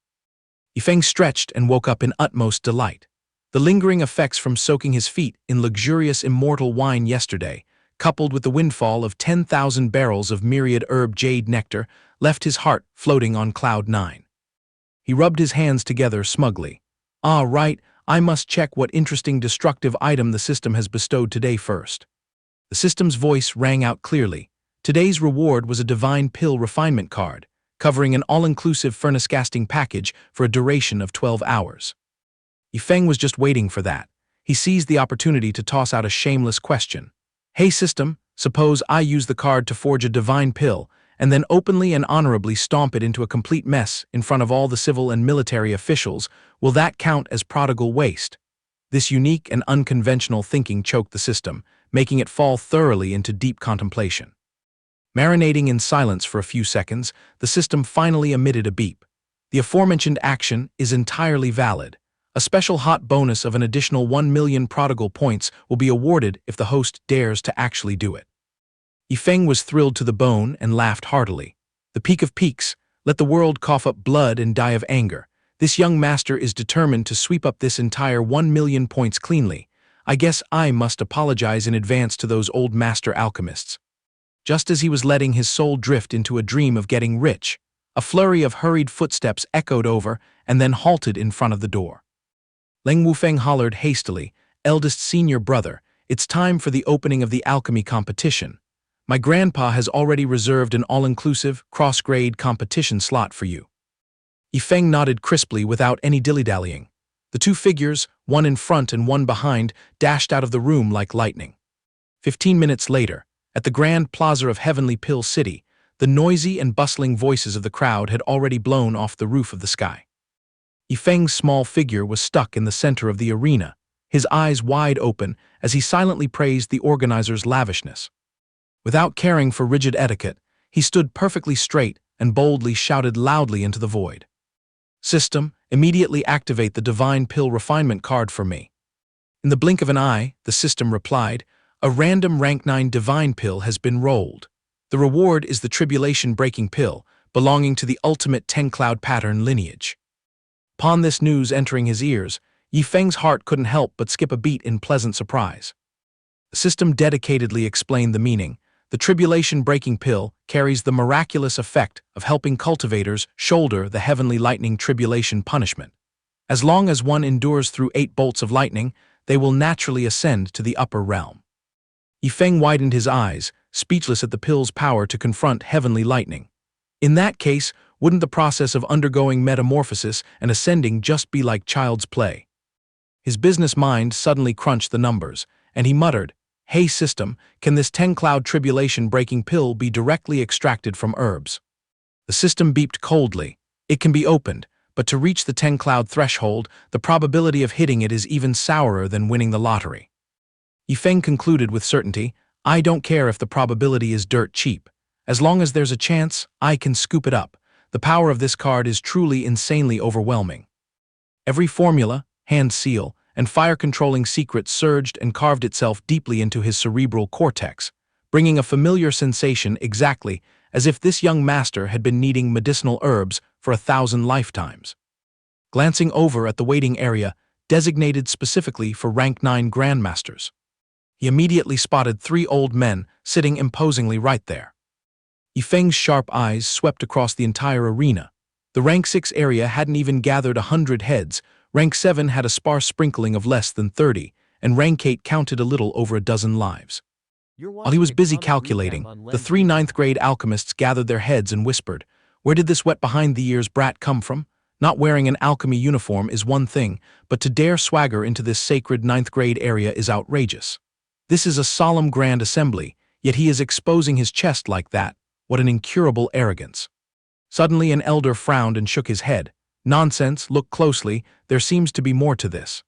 Yifeng stretched and woke up in utmost delight. The lingering effects from soaking his feet in luxurious immortal wine yesterday, coupled with the windfall of 10,000 barrels of myriad herb jade nectar, left his heart floating on cloud nine. He rubbed his hands together smugly. "Ah, right, I must check what interesting destructive item the system has bestowed today first." The system's voice rang out clearly. Today's reward was a divine pill refinement card, covering an all-inclusive furnace-casting package for a duration of 12 hours. Yifeng was just waiting for that. He seized the opportunity to toss out a shameless question. "Hey system, suppose I use the card to forge a divine pill, and then openly and honorably stomp it into a complete mess in front of all the civil and military officials, will that count as prodigal waste?" This unique and unconventional thinking choked the system, making it fall thoroughly into deep contemplation. Marinating in silence for a few seconds, the system finally emitted a beep. The aforementioned action is entirely valid. A special hot bonus of an additional 1 million prodigal points will be awarded if the host dares to actually do it. Yifeng was thrilled to the bone and laughed heartily. The peak of peaks, let the world cough up blood and die of anger. This young master is determined to sweep up this entire 1 million points cleanly. I guess I must apologize in advance to those old master alchemists. Just as he was letting his soul drift into a dream of getting rich, a flurry of hurried footsteps echoed over and then halted in front of the door. Leng Wufeng hollered hastily, "Eldest senior brother, it's time for the opening of the alchemy competition. My grandpa has already reserved an all-inclusive, cross-grade competition slot for you." Yifeng nodded crisply without any dilly-dallying. The two figures, one in front and one behind, dashed out of the room like lightning. 15 minutes later, at the Grand Plaza of Heavenly Pill City, the noisy and bustling voices of the crowd had already blown off the roof of the sky. Yifeng's small figure was stuck in the center of the arena, his eyes wide open as he silently praised the organizer's lavishness. Without caring for rigid etiquette, he stood perfectly straight and boldly shouted loudly into the void. "System, immediately activate the divine pill refinement card for me." In the blink of an eye, the system replied, "A random rank 9 divine pill has been rolled. The reward is the tribulation-breaking pill, belonging to the ultimate 10-cloud pattern lineage." Upon this news entering his ears, Yifeng's heart couldn't help but skip a beat in pleasant surprise. The system dedicatedly explained the meaning. The tribulation-breaking pill carries the miraculous effect of helping cultivators shoulder the heavenly lightning tribulation punishment. As long as one endures through 8 bolts of lightning, they will naturally ascend to the upper realm. Yifeng widened his eyes, speechless at the pill's power to confront heavenly lightning. In that case, wouldn't the process of undergoing metamorphosis and ascending just be like child's play? His business mind suddenly crunched the numbers, and he muttered, "Hey system, can this 10-cloud tribulation-breaking pill be directly extracted from herbs?" The system beeped coldly. "It can be opened, but to reach the 10-cloud threshold, the probability of hitting it is even sourer than winning the lottery." Yifeng concluded with certainty, "I don't care if the probability is dirt cheap. As long as there's a chance, I can scoop it up. The power of this card is truly insanely overwhelming." Every formula, hand seal, and fire-controlling secret surged and carved itself deeply into his cerebral cortex, bringing a familiar sensation exactly as if this young master had been needing medicinal herbs for 1,000 lifetimes. Glancing over at the waiting area, designated specifically for rank 9 grandmasters, he immediately spotted 3 old men sitting imposingly right there. Yifeng's sharp eyes swept across the entire arena. The rank 6 area hadn't even gathered 100 heads, rank 7 had a sparse sprinkling of less than 30, and rank 8 counted a little over a dozen lives. While he was busy calculating, the 3 ninth-grade alchemists gathered their heads and whispered, "Where did this wet-behind-the-ears brat come from? Not wearing an alchemy uniform is one thing, but to dare swagger into this sacred 9th-grade area is outrageous. This is a solemn grand assembly, yet he is exposing his chest like that. What an incurable arrogance." Suddenly an elder frowned and shook his head. "Nonsense, look closely, there seems to be more to this."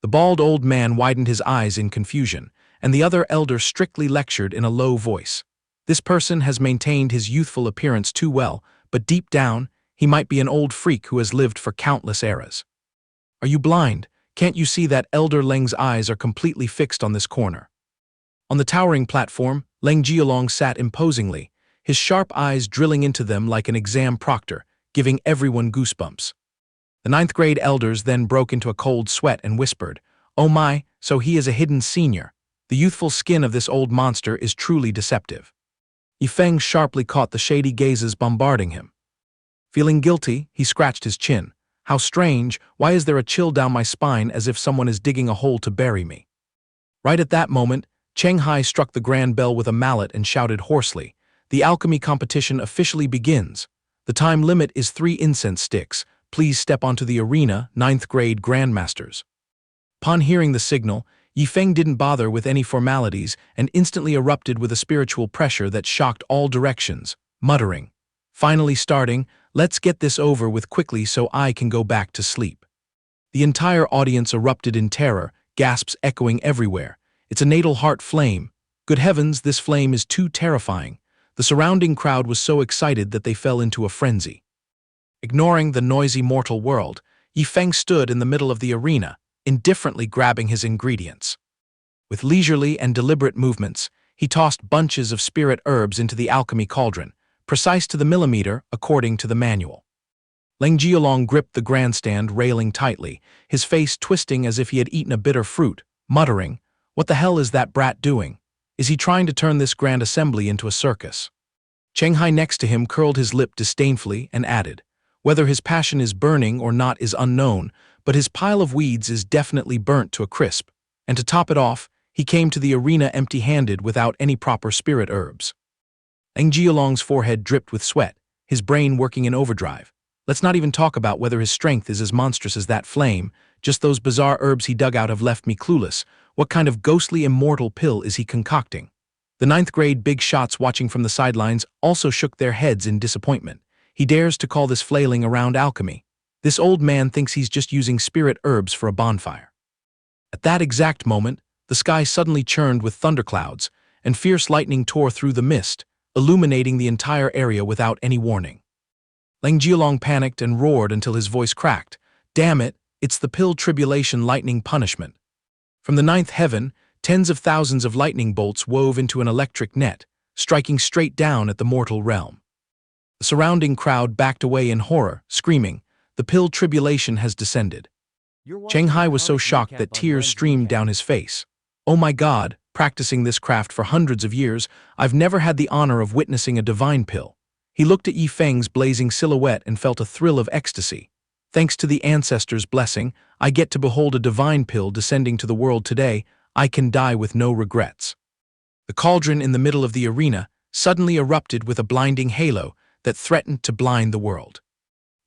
The bald old man widened his eyes in confusion, and the other elder strictly lectured in a low voice. "This person has maintained his youthful appearance too well, but deep down, he might be an old freak who has lived for countless eras. Are you blind? Can't you see that Elder Leng's eyes are completely fixed on this corner?" On the towering platform, Leng Jialong sat imposingly, his sharp eyes drilling into them like an exam proctor, giving everyone goosebumps. The 9th-grade elders then broke into a cold sweat and whispered, "Oh my, so he is a hidden senior. The youthful skin of this old monster is truly deceptive." Yifeng sharply caught the shady gazes bombarding him. Feeling guilty, he scratched his chin. "How strange, why is there a chill down my spine as if someone is digging a hole to bury me?" Right at that moment, Cheng Hai struck the grand bell with a mallet and shouted hoarsely, "The alchemy competition officially begins. The time limit is 3 incense sticks. Please step onto the arena, 9th-grade grandmasters." Upon hearing the signal, Yifeng didn't bother with any formalities and instantly erupted with a spiritual pressure that shocked all directions, muttering, "Finally starting, let's get this over with quickly so I can go back to sleep." The entire audience erupted in terror, gasps echoing everywhere. "It's a natal heart flame. Good heavens, this flame is too terrifying." The surrounding crowd was so excited that they fell into a frenzy. Ignoring the noisy mortal world, Yifeng stood in the middle of the arena, indifferently grabbing his ingredients. With leisurely and deliberate movements, he tossed bunches of spirit herbs into the alchemy cauldron, precise to the millimeter according to the manual. Leng Jialong gripped the grandstand railing tightly, his face twisting as if he had eaten a bitter fruit, muttering, "What the hell is that brat doing? Is he trying to turn this grand assembly into a circus?" Cheng Hai next to him curled his lip disdainfully and added, "Whether his passion is burning or not is unknown, but his pile of weeds is definitely burnt to a crisp. And to top it off, he came to the arena empty-handed without any proper spirit herbs." Leng Jialong's forehead dripped with sweat, his brain working in overdrive. Let's not even talk about whether his strength is as monstrous as that flame. Just those bizarre herbs he dug out have left me clueless. What kind of ghostly immortal pill is he concocting? The 9th-grade big shots watching from the sidelines also shook their heads in disappointment. He dares to call this flailing around alchemy. This old man thinks he's just using spirit herbs for a bonfire. At that exact moment, the sky suddenly churned with thunderclouds, and fierce lightning tore through the mist, illuminating the entire area without any warning. Leng Jialong panicked and roared until his voice cracked. "Damn it, it's the pill tribulation lightning punishment." From the ninth heaven, tens of thousands of lightning bolts wove into an electric net, striking straight down at the mortal realm. The surrounding crowd backed away in horror, screaming, "The pill tribulation has descended." Shanghai was so shocked that tears streamed down his face. "Oh my God, practicing this craft for hundreds of years, I've never had the honor of witnessing a divine pill." He looked at Yi Feng's blazing silhouette and felt a thrill of ecstasy. "Thanks to the ancestors' blessing, I get to behold a divine pill descending to the world today. I can die with no regrets." The cauldron in the middle of the arena suddenly erupted with a blinding halo that threatened to blind the world.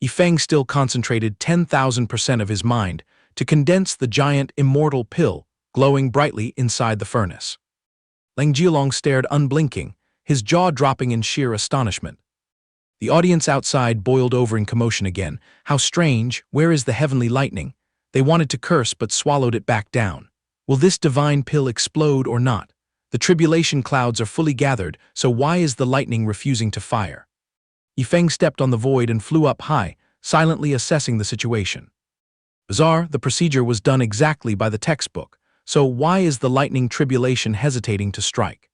Yi Feng still concentrated 10,000% of his mind to condense the giant immortal pill glowing brightly inside the furnace. Leng Jialong stared unblinking, his jaw dropping in sheer astonishment. The audience outside boiled over in commotion again. How strange, where is the heavenly lightning? They wanted to curse but swallowed it back down. Will this divine pill explode or not? The tribulation clouds are fully gathered, so why is the lightning refusing to fire? Yi Feng stepped on the void and flew up high, silently assessing the situation. Bizarre, the procedure was done exactly by the textbook, so why is the lightning tribulation hesitating to strike?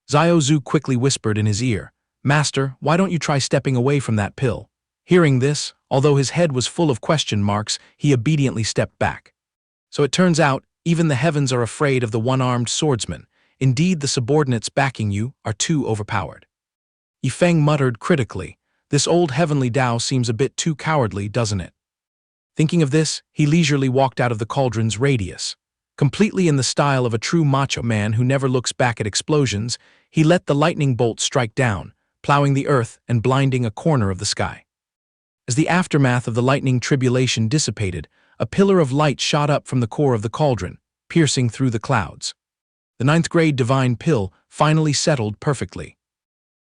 Xiao Zhu quickly whispered in his ear, "Master, why don't you try stepping away from that pill?" Hearing this, although his head was full of question marks, he obediently stepped back. So it turns out, even the heavens are afraid of the one-armed swordsman. Indeed, the subordinates backing you are too overpowered. Yi Feng muttered critically, "This old heavenly Tao seems a bit too cowardly, doesn't it?" Thinking of this, he leisurely walked out of the cauldron's radius. Completely in the style of a true macho man who never looks back at explosions, he let the lightning bolt strike down, plowing the earth and blinding a corner of the sky. As the aftermath of the lightning tribulation dissipated, a pillar of light shot up from the core of the cauldron, piercing through the clouds. The ninth-grade divine pill finally settled perfectly.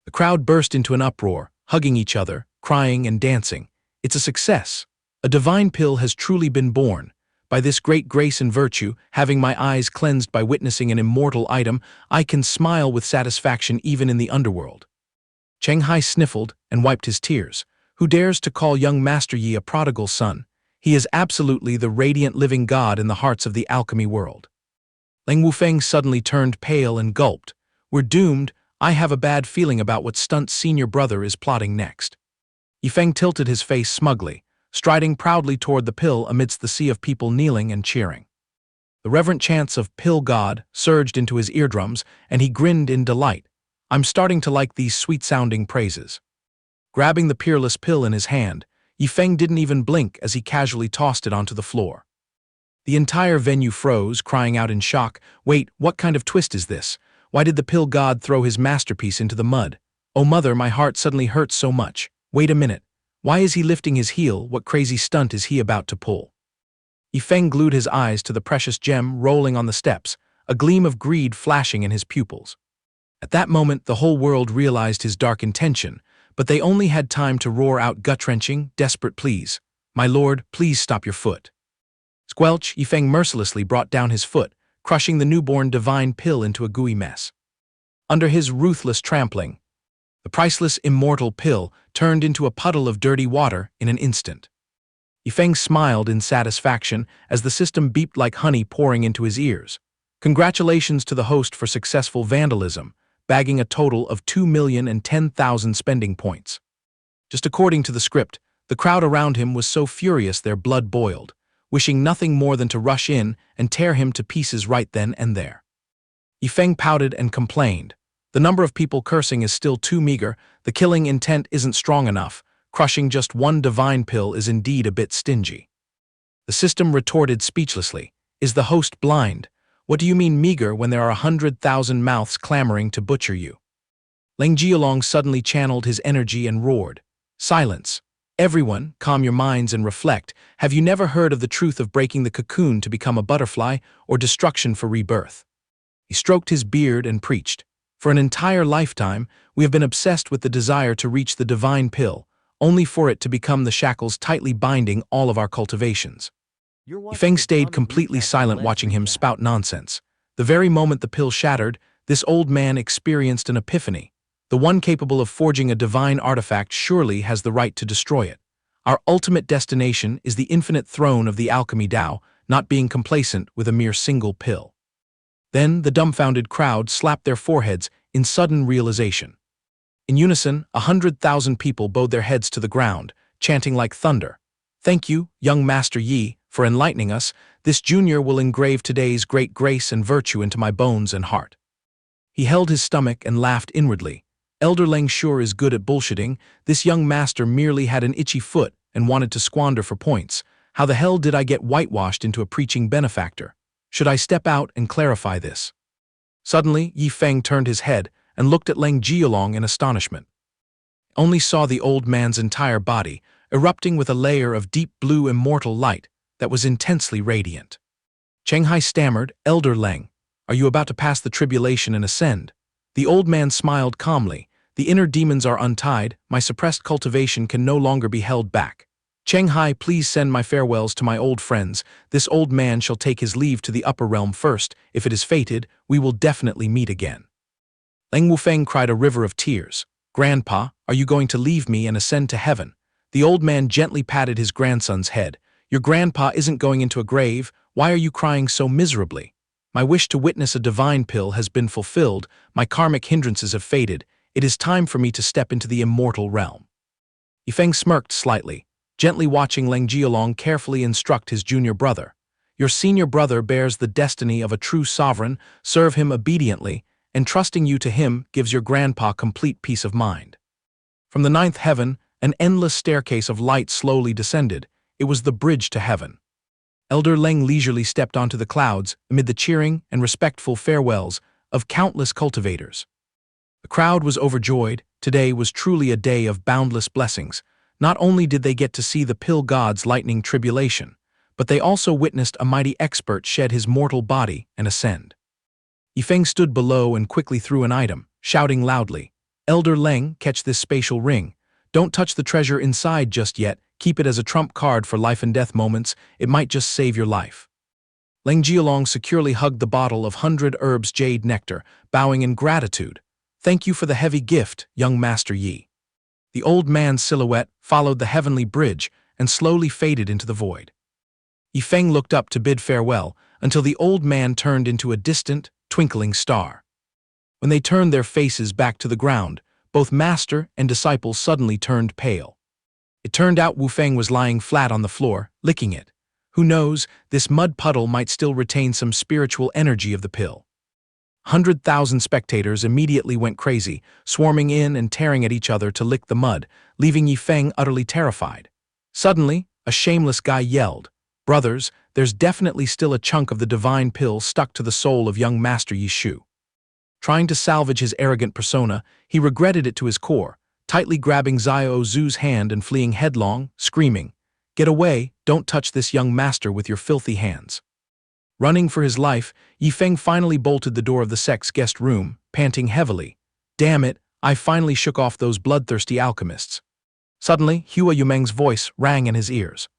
The crowd burst into an uproar, hugging each other, crying and dancing. It's a success. A divine pill has truly been born. By this great grace and virtue, having my eyes cleansed by witnessing an immortal item, I can smile with satisfaction even in the underworld. Shanghai sniffled and wiped his tears. Who dares to call young Master Yi a prodigal son? He is absolutely the radiant living god in the hearts of the alchemy world. Leng Wufeng suddenly turned pale and gulped. "We're doomed. I have a bad feeling about what Stunt's senior brother is plotting next." Yi Feng tilted his face smugly, striding proudly toward the pill amidst the sea of people kneeling and cheering. The reverent chants of "Pill God" surged into his eardrums, and he grinned in delight. "I'm starting to like these sweet-sounding praises." Grabbing the peerless pill in his hand, Yi Feng didn't even blink as he casually tossed it onto the floor. The entire venue froze, crying out in shock, "Wait, what kind of twist is this? Why did the pill god throw his masterpiece into the mud? Oh mother, my heart suddenly hurts so much. Wait a minute. Why is he lifting his heel? What crazy stunt is he about to pull?" Yi Feng glued his eyes to the precious gem rolling on the steps, a gleam of greed flashing in his pupils. At that moment, the whole world realized his dark intention, but they only had time to roar out gut-wrenching, desperate pleas. "My lord, please stop your foot." Squelch, Yi Feng mercilessly brought down his foot, crushing the newborn divine pill into a gooey mess. Under his ruthless trampling, the priceless immortal pill turned into a puddle of dirty water in an instant. Yi Feng smiled in satisfaction as the system beeped like honey pouring into his ears. Congratulations to the host for successful vandalism, bagging a total of 2,010,000 spending points. Just according to the script, the crowd around him was so furious their blood boiled, wishing nothing more than to rush in and tear him to pieces right then and there. Yi Feng pouted and complained. The number of people cursing is still too meager, the killing intent isn't strong enough, crushing just one divine pill is indeed a bit stingy. The system retorted speechlessly. Is the host blind? What do you mean meager when there are 100,000 mouths clamoring to butcher you? Leng Jialong suddenly channeled his energy and roared. Silence. Everyone, calm your minds and reflect. Have you never heard of the truth of breaking the cocoon to become a butterfly or destruction for rebirth? He stroked his beard and preached. For an entire lifetime, we have been obsessed with the desire to reach the divine pill, only for it to become the shackles tightly binding all of our cultivations. Yifeng stayed completely silent watching him spout nonsense. The very moment the pill shattered, this old man experienced an epiphany. The one capable of forging a divine artifact surely has the right to destroy it. Our ultimate destination is the infinite throne of the alchemy Tao, not being complacent with a mere single pill. Then the dumbfounded crowd slapped their foreheads in sudden realization. In unison, 100,000 people bowed their heads to the ground, chanting like thunder. "Thank you, young Master Yi, for enlightening us. This junior will engrave today's great grace and virtue into my bones and heart." He held his stomach and laughed inwardly. Elder Leng sure is good at bullshitting. This young master merely had an itchy foot and wanted to squander for points. How the hell did I get whitewashed into a preaching benefactor? Should I step out and clarify this? Suddenly, Yi Feng turned his head and looked at Leng Jialong in astonishment. Only saw the old man's entire body, erupting with a layer of deep blue immortal light that was intensely radiant. Chenghai stammered, "Elder Leng, are you about to pass the tribulation and ascend?" The old man smiled calmly. "The inner demons are untied, my suppressed cultivation can no longer be held back. Chenghai, please send my farewells to my old friends. This old man shall take his leave to the upper realm first. If it is fated, we will definitely meet again." Leng Wufeng cried a river of tears. "Grandpa, are you going to leave me and ascend to heaven?" The old man gently patted his grandson's head. "Your grandpa isn't going into a grave. Why are you crying so miserably? My wish to witness a divine pill has been fulfilled. My karmic hindrances have faded. It is time for me to step into the immortal realm." Yifeng smirked slightly, gently watching Leng Jialong carefully instruct his junior brother. "Your senior brother bears the destiny of a true sovereign. Serve him obediently. Entrusting you to him gives your grandpa complete peace of mind." From the ninth heaven, an endless staircase of light slowly descended. It was the bridge to heaven. Elder Leng leisurely stepped onto the clouds amid the cheering and respectful farewells of countless cultivators. The crowd was overjoyed. Today was truly a day of boundless blessings. Not only did they get to see the pill god's lightning tribulation, but they also witnessed a mighty expert shed his mortal body and ascend. Yifeng stood below and quickly threw an item, shouting loudly, "Elder Leng, catch this spatial ring. Don't touch the treasure inside just yet. Keep it as a trump card for life and death moments. It might just save your life." Leng Jialong securely hugged the bottle of 100 herbs jade nectar, bowing in gratitude. "Thank you for the heavy gift, young Master Yi." The old man's silhouette followed the heavenly bridge and slowly faded into the void. Yifeng looked up to bid farewell until the old man turned into a distant, twinkling star. When they turned their faces back to the ground, both master and disciple suddenly turned pale. It turned out Wufeng was lying flat on the floor, licking it. Who knows, this mud puddle might still retain some spiritual energy of the pill. 100,000 spectators immediately went crazy, swarming in and tearing at each other to lick the mud, leaving Yifeng utterly terrified. Suddenly, a shameless guy yelled, "Brothers, there's definitely still a chunk of the divine pill stuck to the soul of young Master Yi's shoe." Trying to salvage his arrogant persona, he regretted it to his core, tightly grabbing Xiao Zu's hand and fleeing headlong, screaming, "Get away, don't touch this young master with your filthy hands." Running for his life, Yifeng finally bolted the door of the sect's guest room, panting heavily. "Damn it, I finally shook off those bloodthirsty alchemists." Suddenly, Hua Yumeng's voice rang in his ears.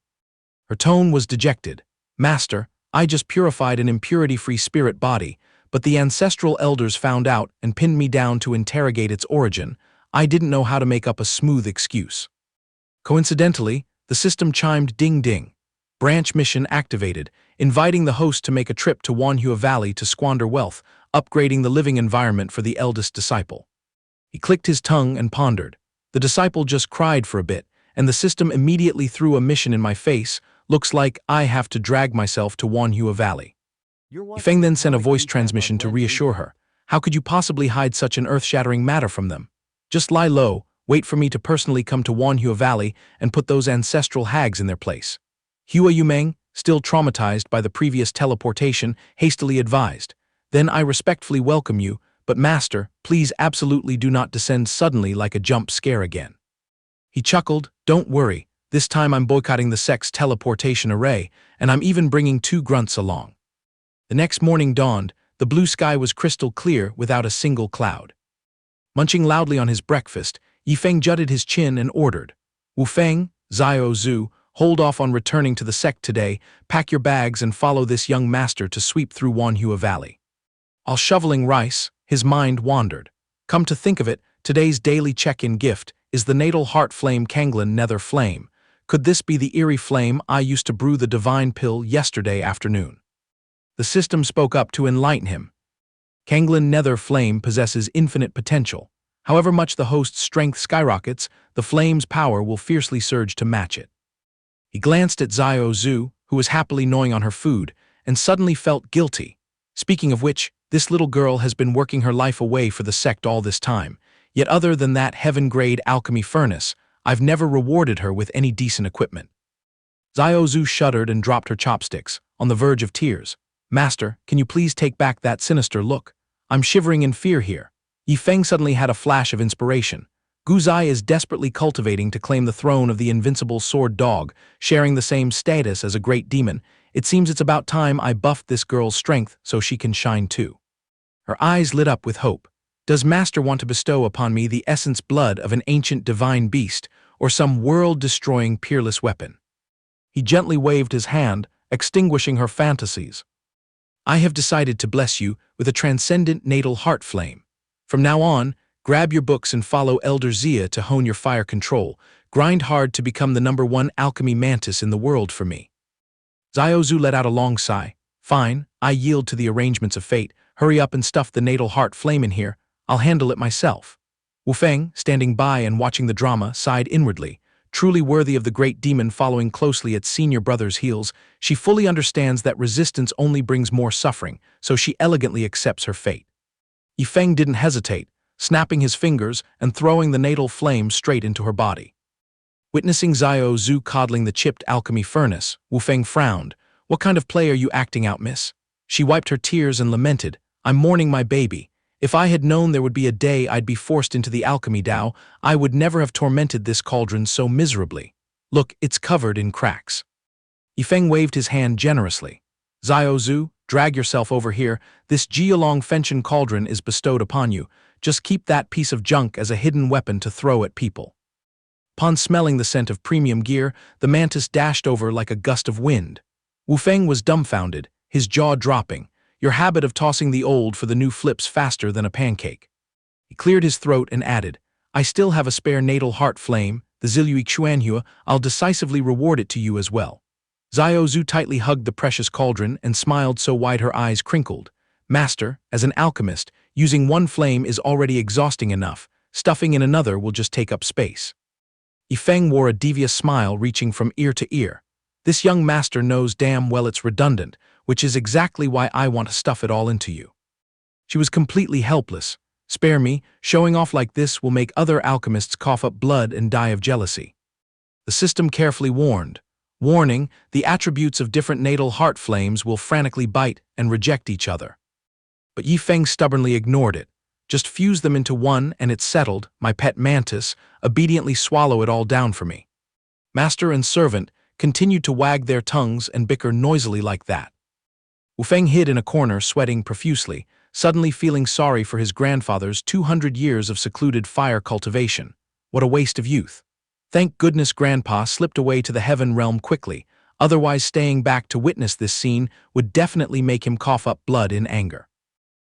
Her tone was dejected. "Master, I just purified an impurity-free spirit body, but the ancestral elders found out and pinned me down to interrogate its origin. I didn't know how to make up a smooth excuse." Coincidentally, the system chimed ding-ding. Branch mission activated, inviting the host to make a trip to Wanhua Valley to squander wealth, upgrading the living environment for the eldest disciple. He clicked his tongue and pondered. The disciple just cried for a bit, and the system immediately threw a mission in my face. Looks like I have to drag myself to Wanhua Valley. Yifeng then sent a voice transmission to reassure her. "How could you possibly hide such an earth-shattering matter from them? Just lie low, wait for me to personally come to Wanhua Valley and put those ancestral hags in their place." Hua Yumeng, still traumatized by the previous teleportation, hastily advised, "Then I respectfully welcome you, but master, please absolutely do not descend suddenly like a jump scare again." He chuckled, "Don't worry, this time I'm boycotting the sect's teleportation array, and I'm even bringing 2 grunts along." The next morning dawned, the blue sky was crystal clear without a single cloud. Munching loudly on his breakfast, Yifeng jutted his chin and ordered, "Wufeng, Xiao Zu, Hold off on returning to the sect today, pack your bags and follow this young master to sweep through Manhua Valley. While shoveling rice, his mind wandered. Come to think of it, today's daily check-in gift is the natal heart flame Kanglin Nether Flame. Could this be the eerie flame I used to brew the divine pill yesterday afternoon? The system spoke up to enlighten him. Kanglin Nether Flame possesses infinite potential. However much the host's strength skyrockets, the flame's power will fiercely surge to match it. He glanced at Xiao Zhu, who was happily gnawing on her food, and suddenly felt guilty. Speaking of which, this little girl has been working her life away for the sect all this time, yet other than that heaven-grade alchemy furnace, I've never rewarded her with any decent equipment. Xiao Zhu shuddered and dropped her chopsticks, on the verge of tears. Master, can you please take back that sinister look? I'm shivering in fear here. Yi Feng suddenly had a flash of inspiration. Guzai is desperately cultivating to claim the throne of the invincible sword dog, sharing the same status as a great demon. It seems it's about time I buffed this girl's strength so she can shine too. Her eyes lit up with hope. Does Master want to bestow upon me the essence blood of an ancient divine beast, or some world-destroying peerless weapon? He gently waved his hand, extinguishing her fantasies. I have decided to bless you with a transcendent natal heart flame. From now on, grab your books and follow Elder Xia to hone your fire control. Grind hard to become the #1 alchemy mantis in the world for me. Xiao Zhu let out a long sigh. Fine, I yield to the arrangements of fate. Hurry up and stuff the natal heart flame in here. I'll handle it myself. Wu Feng, standing by and watching the drama, sighed inwardly. Truly worthy of the great demon following closely at senior brother's heels, she fully understands that resistance only brings more suffering, so she elegantly accepts her fate. Yi Feng didn't hesitate, snapping his fingers and throwing the natal flame straight into her body. Witnessing Xiao Zhu coddling the chipped alchemy furnace, Wu Feng frowned. What kind of play are you acting out, miss? She wiped her tears and lamented. I'm mourning my baby. If I had known there would be a day I'd be forced into the alchemy Dao, I would never have tormented this cauldron so miserably. Look, it's covered in cracks. Yi Feng waved his hand generously. Xiao Zhu, drag yourself over here. This Jialong Fenchen cauldron is bestowed upon you. Just keep that piece of junk as a hidden weapon to throw at people. Upon smelling the scent of premium gear, the mantis dashed over like a gust of wind. Wu Feng was dumbfounded, his jaw dropping. Your habit of tossing the old for the new flips faster than a pancake. He cleared his throat and added, I still have a spare natal heart flame, the Zilui Xuanhua. I'll decisively reward it to you as well. Xiao Zhu tightly hugged the precious cauldron and smiled so wide her eyes crinkled. Master, as an alchemist, using one flame is already exhausting enough. Stuffing in another will just take up space. Yi Feng wore a devious smile reaching from ear to ear. This young master knows damn well it's redundant, which is exactly why I want to stuff it all into you. She was completely helpless. Spare me, showing off like this will make other alchemists cough up blood and die of jealousy. The system carefully warned. Warning, the attributes of different natal heart flames will frantically bite and reject each other. But Yi Feng stubbornly ignored it. Just fuse them into one and it's settled, my pet mantis, obediently swallow it all down for me. Master and servant continued to wag their tongues and bicker noisily like that. Wu Feng hid in a corner, sweating profusely, suddenly feeling sorry for his grandfather's 200 years of secluded fire cultivation. What a waste of youth. Thank goodness Grandpa slipped away to the heaven realm quickly, otherwise staying back to witness this scene would definitely make him cough up blood in anger.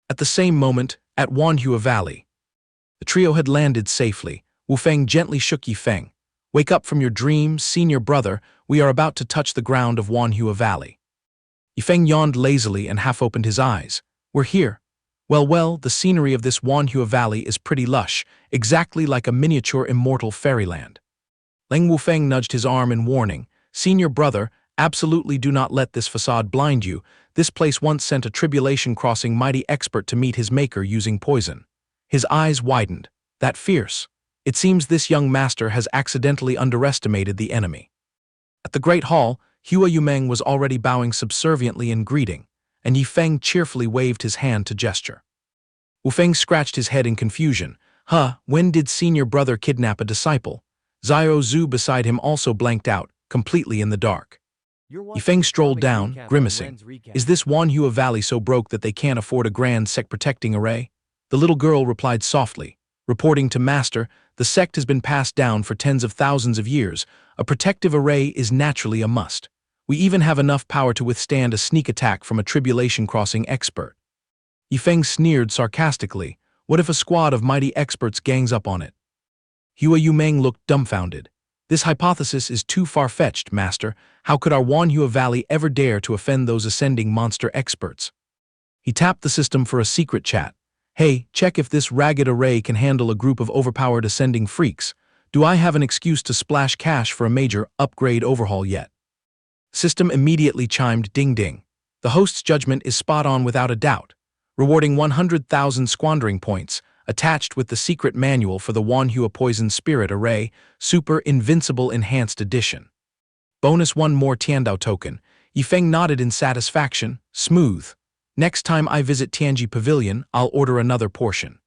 At the same moment, at Wanhua Valley, the trio had landed safely. Wu Feng gently shook Yi Feng. Wake up from your dream, senior brother, we are about to touch the ground of Wanhua Valley. Yi Feng yawned lazily and half-opened his eyes. We're here. Well, the scenery of this Wanhua Valley is pretty lush, exactly like a miniature immortal fairyland. Leng Wu Feng nudged his arm in warning. Senior brother, absolutely do not let this facade blind you. This place once sent a tribulation crossing mighty expert to meet his maker using poison. His eyes widened. That fierce. It seems this young master has accidentally underestimated the enemy. At the Great Hall, Hua Yumeng was already bowing subserviently in greeting, and Yi Feng cheerfully waved his hand to gesture. Wu Feng scratched his head in confusion. When did senior brother kidnap a disciple? Xiao Zhu beside him also blanked out, completely in the dark. Yi Feng strolled down, grimacing. Is this Wanhua Valley so broke that they can't afford a grand sect-protecting array? The little girl replied softly. Reporting to Master, the sect has been passed down for tens of thousands of years. A protective array is naturally a must. We even have enough power to withstand a sneak attack from a tribulation-crossing expert. Yifeng sneered sarcastically. What if a squad of mighty experts gangs up on it? Hua Yumeng looked dumbfounded. This hypothesis is too far-fetched, Master. How could our Wanhua Valley ever dare to offend those ascending monster experts? He tapped the system for a secret chat. Hey, check if this ragged array can handle a group of overpowered ascending freaks. Do I have an excuse to splash cash for a major upgrade overhaul yet? System immediately chimed ding-ding. The host's judgment is spot on without a doubt, rewarding 100,000 squandering points, attached with the secret manual for the Wanhua Poison Spirit Array, Super Invincible Enhanced Edition. Bonus 1 more Tiandao token. Yifeng nodded in satisfaction. Smooth. Next time I visit Tianji Pavilion, I'll order another portion.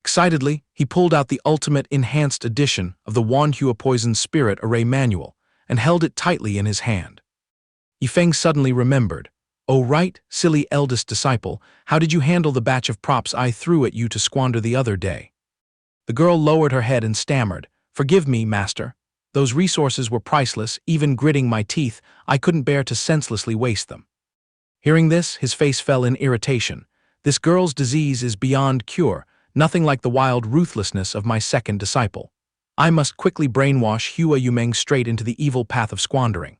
Excitedly, he pulled out the ultimate enhanced edition of the Wanhua Poison Spirit Array manual and held it tightly in his hand. Yifeng suddenly remembered. Oh right, silly eldest disciple, how did you handle the batch of props I threw at you to squander the other day? The girl lowered her head and stammered. Forgive me, Master. Those resources were priceless, even gritting my teeth, I couldn't bear to senselessly waste them. Hearing this, his face fell in irritation. This girl's disease is beyond cure, nothing like the wild ruthlessness of my second disciple. I must quickly brainwash Hua Yumeng straight into the evil path of squandering.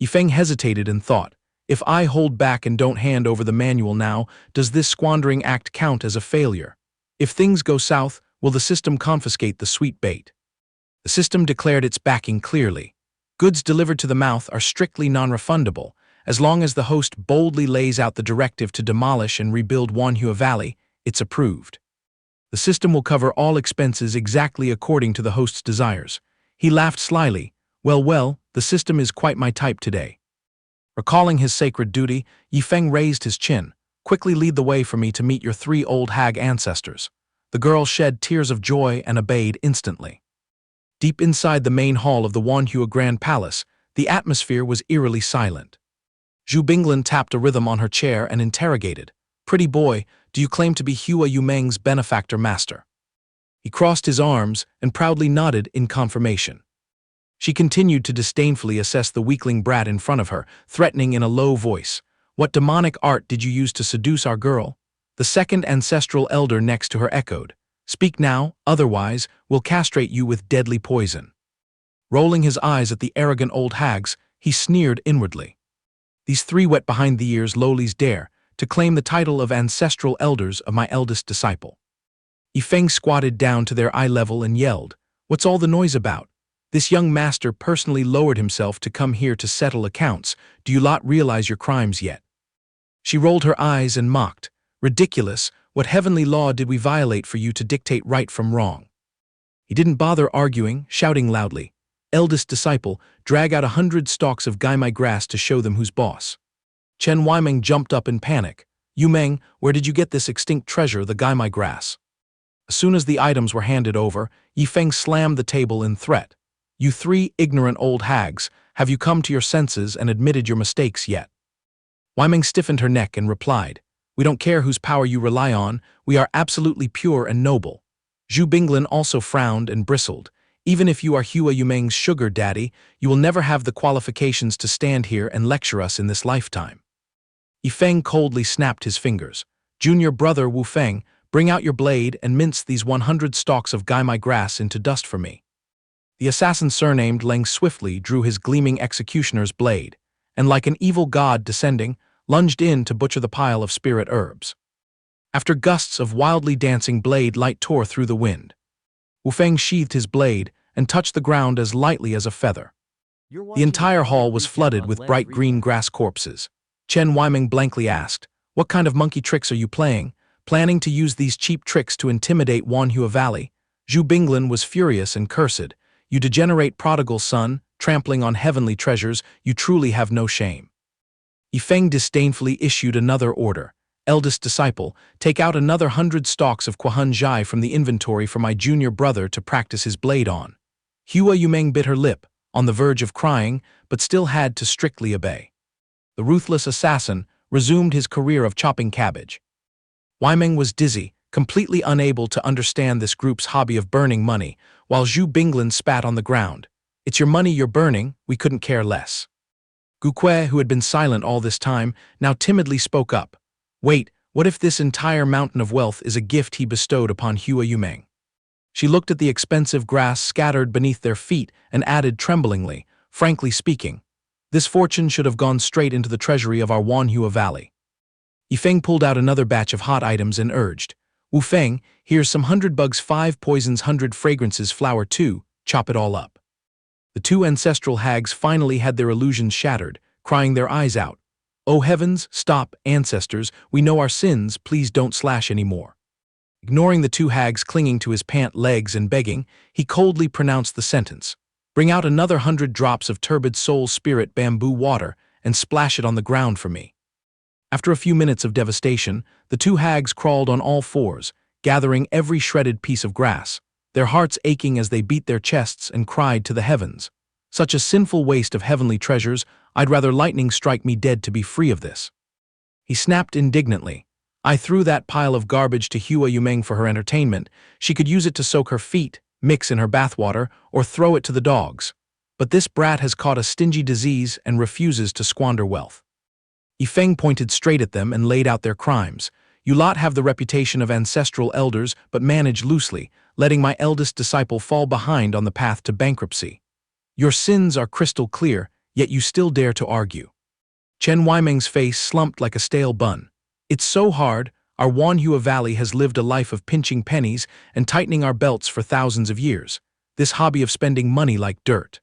Yifeng hesitated and thought, if I hold back and don't hand over the manual now, does this squandering act count as a failure? If things go south, will the system confiscate the sweet bait? The system declared its backing clearly. Goods delivered to the mouth are strictly non-refundable. As long as the host boldly lays out the directive to demolish and rebuild Wanhua Valley, it's approved. The system will cover all expenses exactly according to the host's desires. He laughed slyly. Well, the system is quite my type today. Recalling his sacred duty, Yifeng raised his chin. Quickly lead the way for me to meet your 3 old hag ancestors. The girl shed tears of joy and obeyed instantly. Deep inside the main hall of the Wanhua Grand Palace, the atmosphere was eerily silent. Zhu Binglin tapped a rhythm on her chair and interrogated. Pretty boy, do you claim to be Hua Yumeng's benefactor master? He crossed his arms and proudly nodded in confirmation. She continued to disdainfully assess the weakling brat in front of her, threatening in a low voice. What demonic art did you use to seduce our girl? The second ancestral elder next to her echoed. Speak now, otherwise we'll castrate you with deadly poison. Rolling his eyes at the arrogant old hags, he sneered inwardly. These 3 wet behind the ears lowlies dare to claim the title of ancestral elders of my eldest disciple. Yifeng squatted down to their eye level and yelled, What's all the noise about? This young master personally lowered himself to come here to settle accounts. Do you lot realize your crimes yet? She rolled her eyes and mocked. Ridiculous, what heavenly law did we violate for you to dictate right from wrong? He didn't bother arguing, shouting loudly. Eldest disciple, drag out 100 stalks of gaimai grass to show them who's boss. Chen Weimeng jumped up in panic. Yumeng, where did you get this extinct treasure, the gaimai grass? As soon as the items were handed over, Yifeng slammed the table in threat. You 3 ignorant old hags, have you come to your senses and admitted your mistakes yet? Weimeng stiffened her neck and replied, We don't care whose power you rely on, we are absolutely pure and noble. Zhu Binglin also frowned and bristled. Even if you are Hua Yumeng's sugar daddy, you will never have the qualifications to stand here and lecture us in this lifetime. Yifeng coldly snapped his fingers. Junior brother Wu Feng, bring out your blade and mince these 100 stalks of gaimai grass into dust for me. The assassin surnamed Leng swiftly drew his gleaming executioner's blade, and like an evil god descending, lunged in to butcher the pile of spirit herbs. After gusts of wildly dancing blade light tore through the wind. Wu Feng sheathed his blade and touched the ground as lightly as a feather. The entire hall was flooded with bright green grass corpses. Chen Weimeng blankly asked, What kind of monkey tricks are you playing? Planning to use these cheap tricks to intimidate Wanhua Valley? Zhu Binglin was furious and cursed. You degenerate prodigal son, trampling on heavenly treasures, you truly have no shame. Yifeng disdainfully issued another order. Eldest disciple, take out another 100 stalks of Quahun Zhai from the inventory for my junior brother to practice his blade on. Hua Yumeng bit her lip, on the verge of crying, but still had to strictly obey. The ruthless assassin resumed his career of chopping cabbage. Weimeng was dizzy, completely unable to understand this group's hobby of burning money, while Zhu Binglan spat on the ground. "It's your money you're burning, we couldn't care less." Gukue, who had been silent all this time, now timidly spoke up. "Wait, what if this entire mountain of wealth is a gift he bestowed upon Hua Yumeng?" She looked at the expensive grass scattered beneath their feet and added tremblingly, "Frankly speaking, this fortune should have gone straight into the treasury of our Wanhua Valley." Yifeng pulled out another batch of hot items and urged, "Wu Feng, here's some 100 bugs, 5 poisons, 100 fragrances, flour too, chop it all up." The two ancestral hags finally had their illusions shattered, crying their eyes out. "Oh heavens, stop, ancestors, we know our sins, please don't slash anymore." Ignoring the two hags clinging to his pant legs and begging, he coldly pronounced the sentence, "Bring out another 100 drops of turbid soul spirit bamboo water and splash it on the ground for me." After a few minutes of devastation, the two hags crawled on all fours, gathering every shredded piece of grass, their hearts aching as they beat their chests and cried to the heavens, "Such a sinful waste of heavenly treasures, I'd rather lightning strike me dead to be free of this." He snapped indignantly, "I threw that pile of garbage to Hua Yumeng for her entertainment. She could use it to soak her feet, mix in her bathwater, or throw it to the dogs. But this brat has caught a stingy disease and refuses to squander wealth." Yifeng pointed straight at them and laid out their crimes. "You lot have the reputation of ancestral elders but manage loosely, letting my eldest disciple fall behind on the path to bankruptcy. Your sins are crystal clear, yet you still dare to argue." Chen Weimeng's face slumped like a stale bun. "It's so hard. Our Wanhua Valley has lived a life of pinching pennies and tightening our belts for thousands of years. This hobby of spending money like dirt."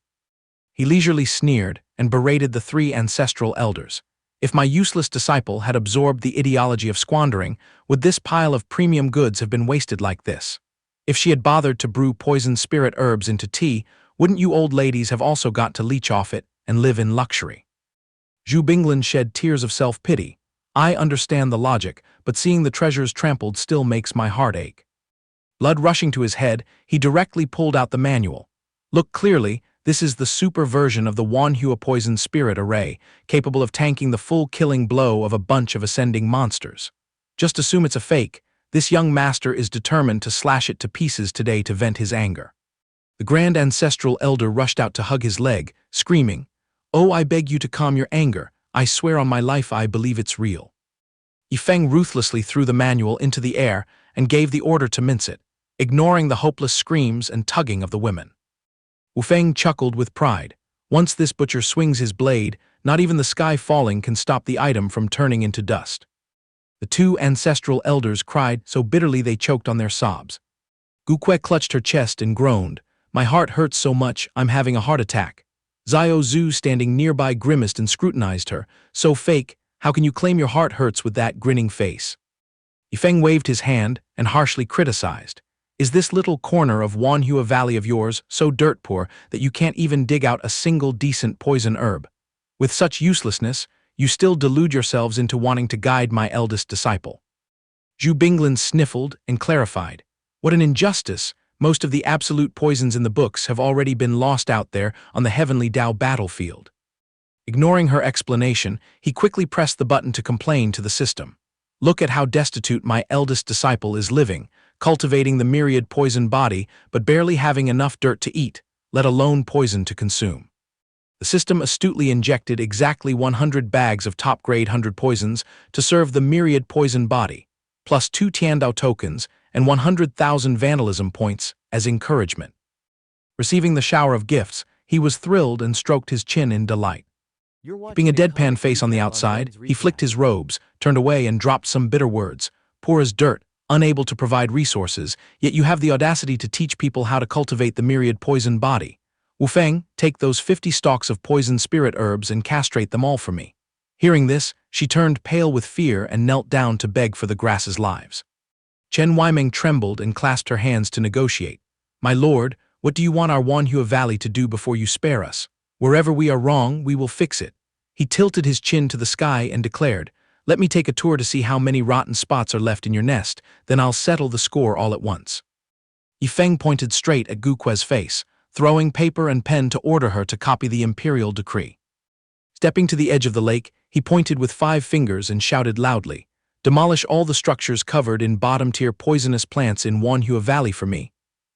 He leisurely sneered and berated the three ancestral elders. "If my useless disciple had absorbed the ideology of squandering, would this pile of premium goods have been wasted like this? If she had bothered to brew poison spirit herbs into tea, wouldn't you old ladies have also got to leech off it and live in luxury?" Zhu Binglan shed tears of self-pity. "I understand the logic, but seeing the treasures trampled still makes my heart ache." Blood rushing to his head, he directly pulled out the manual. "Look clearly, this is the super version of the Wanhua Poison Spirit Array, capable of tanking the full killing blow of a bunch of ascending monsters. Just assume it's a fake. This young master is determined to slash it to pieces today to vent his anger." The grand ancestral elder rushed out to hug his leg, screaming, "Oh, I beg you to calm your anger. I swear on my life I believe it's real." Yifeng ruthlessly threw the manual into the air and gave the order to mince it, ignoring the hopeless screams and tugging of the women. Wu Feng chuckled with pride. Once this butcher swings his blade, not even the sky falling can stop the item from turning into dust. The two ancestral elders cried so bitterly they choked on their sobs. Gukue clutched her chest and groaned, "My heart hurts so much, I'm having a heart attack." Xiao Zhu, standing nearby, grimaced and scrutinized her. "So fake, how can you claim your heart hurts with that grinning face?" Yifeng waved his hand and harshly criticized, "Is this little corner of Wanhua Valley of yours so dirt poor that you can't even dig out a single decent poison herb? With such uselessness, you still delude yourselves into wanting to guide my eldest disciple." Zhu Binglan sniffled and clarified, "What an injustice! Most of the absolute poisons in the books have already been lost out there on the heavenly Tao battlefield." Ignoring her explanation, he quickly pressed the button to complain to the system. "Look at how destitute my eldest disciple is living, cultivating the myriad poison body, but barely having enough dirt to eat, let alone poison to consume." The system astutely injected exactly 100 bags of top-grade 100 poisons to serve the myriad poison body, plus 2 Tiandao tokens and 100,000 vandalism points as encouragement. Receiving the shower of gifts, he was thrilled and stroked his chin in delight. Keeping a deadpan face on the outside, he flicked his robes, turned away and dropped some bitter words. "Poor as dirt, unable to provide resources, yet you have the audacity to teach people how to cultivate the myriad poison body. Wu Feng, take those 50 stalks of poison spirit herbs and castrate them all for me." Hearing this, she turned pale with fear and knelt down to beg for the grass's lives. Chen Weimeng trembled and clasped her hands to negotiate. "My lord, what do you want our Wanhua Valley to do before you spare us? Wherever we are wrong, we will fix it." He tilted his chin to the sky and declared, "Let me take a tour to see how many rotten spots are left in your nest, then I'll settle the score all at once." Yifeng pointed straight at Gukue's face, throwing paper and pen to order her to copy the imperial decree. Stepping to the edge of the lake, he pointed with 5 fingers and shouted loudly, Demolish all the structures covered in bottom-tier poisonous plants in Manhua Valley for me."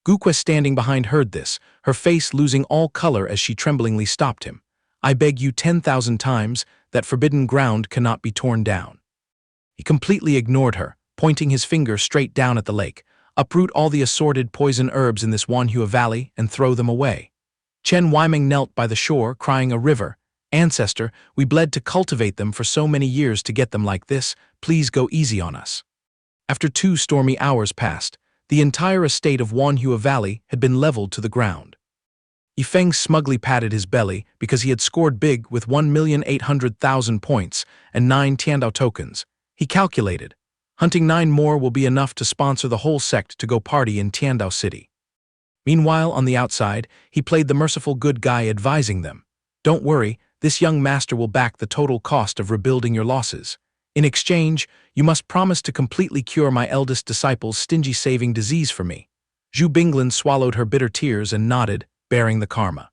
Gukwe standing behind heard this, her face losing all color as she tremblingly stopped him. "I beg you 10,000 times, that forbidden ground cannot be torn down." He completely ignored her, pointing his finger straight down at the lake. "Uproot all the assorted poison herbs in this Manhua Valley and throw them away." Chen Weiming knelt by the shore, crying a river. "Ancestor, we bled to cultivate them for so many years to get them like this. Please go easy on us." After 2 stormy hours passed, the entire estate of Manhua Valley had been leveled to the ground. Yifeng smugly patted his belly because he had scored big with 1,800,000 points and 9 Tiandao tokens. He calculated, hunting 9 more will be enough to sponsor the whole sect to go party in Tiandao City. Meanwhile, on the outside, he played the merciful good guy advising them, "Don't worry, this young master will back the total cost of rebuilding your losses. In exchange, you must promise to completely cure my eldest disciple's stingy saving disease for me." Zhu Binglan swallowed her bitter tears and nodded, bearing the karma.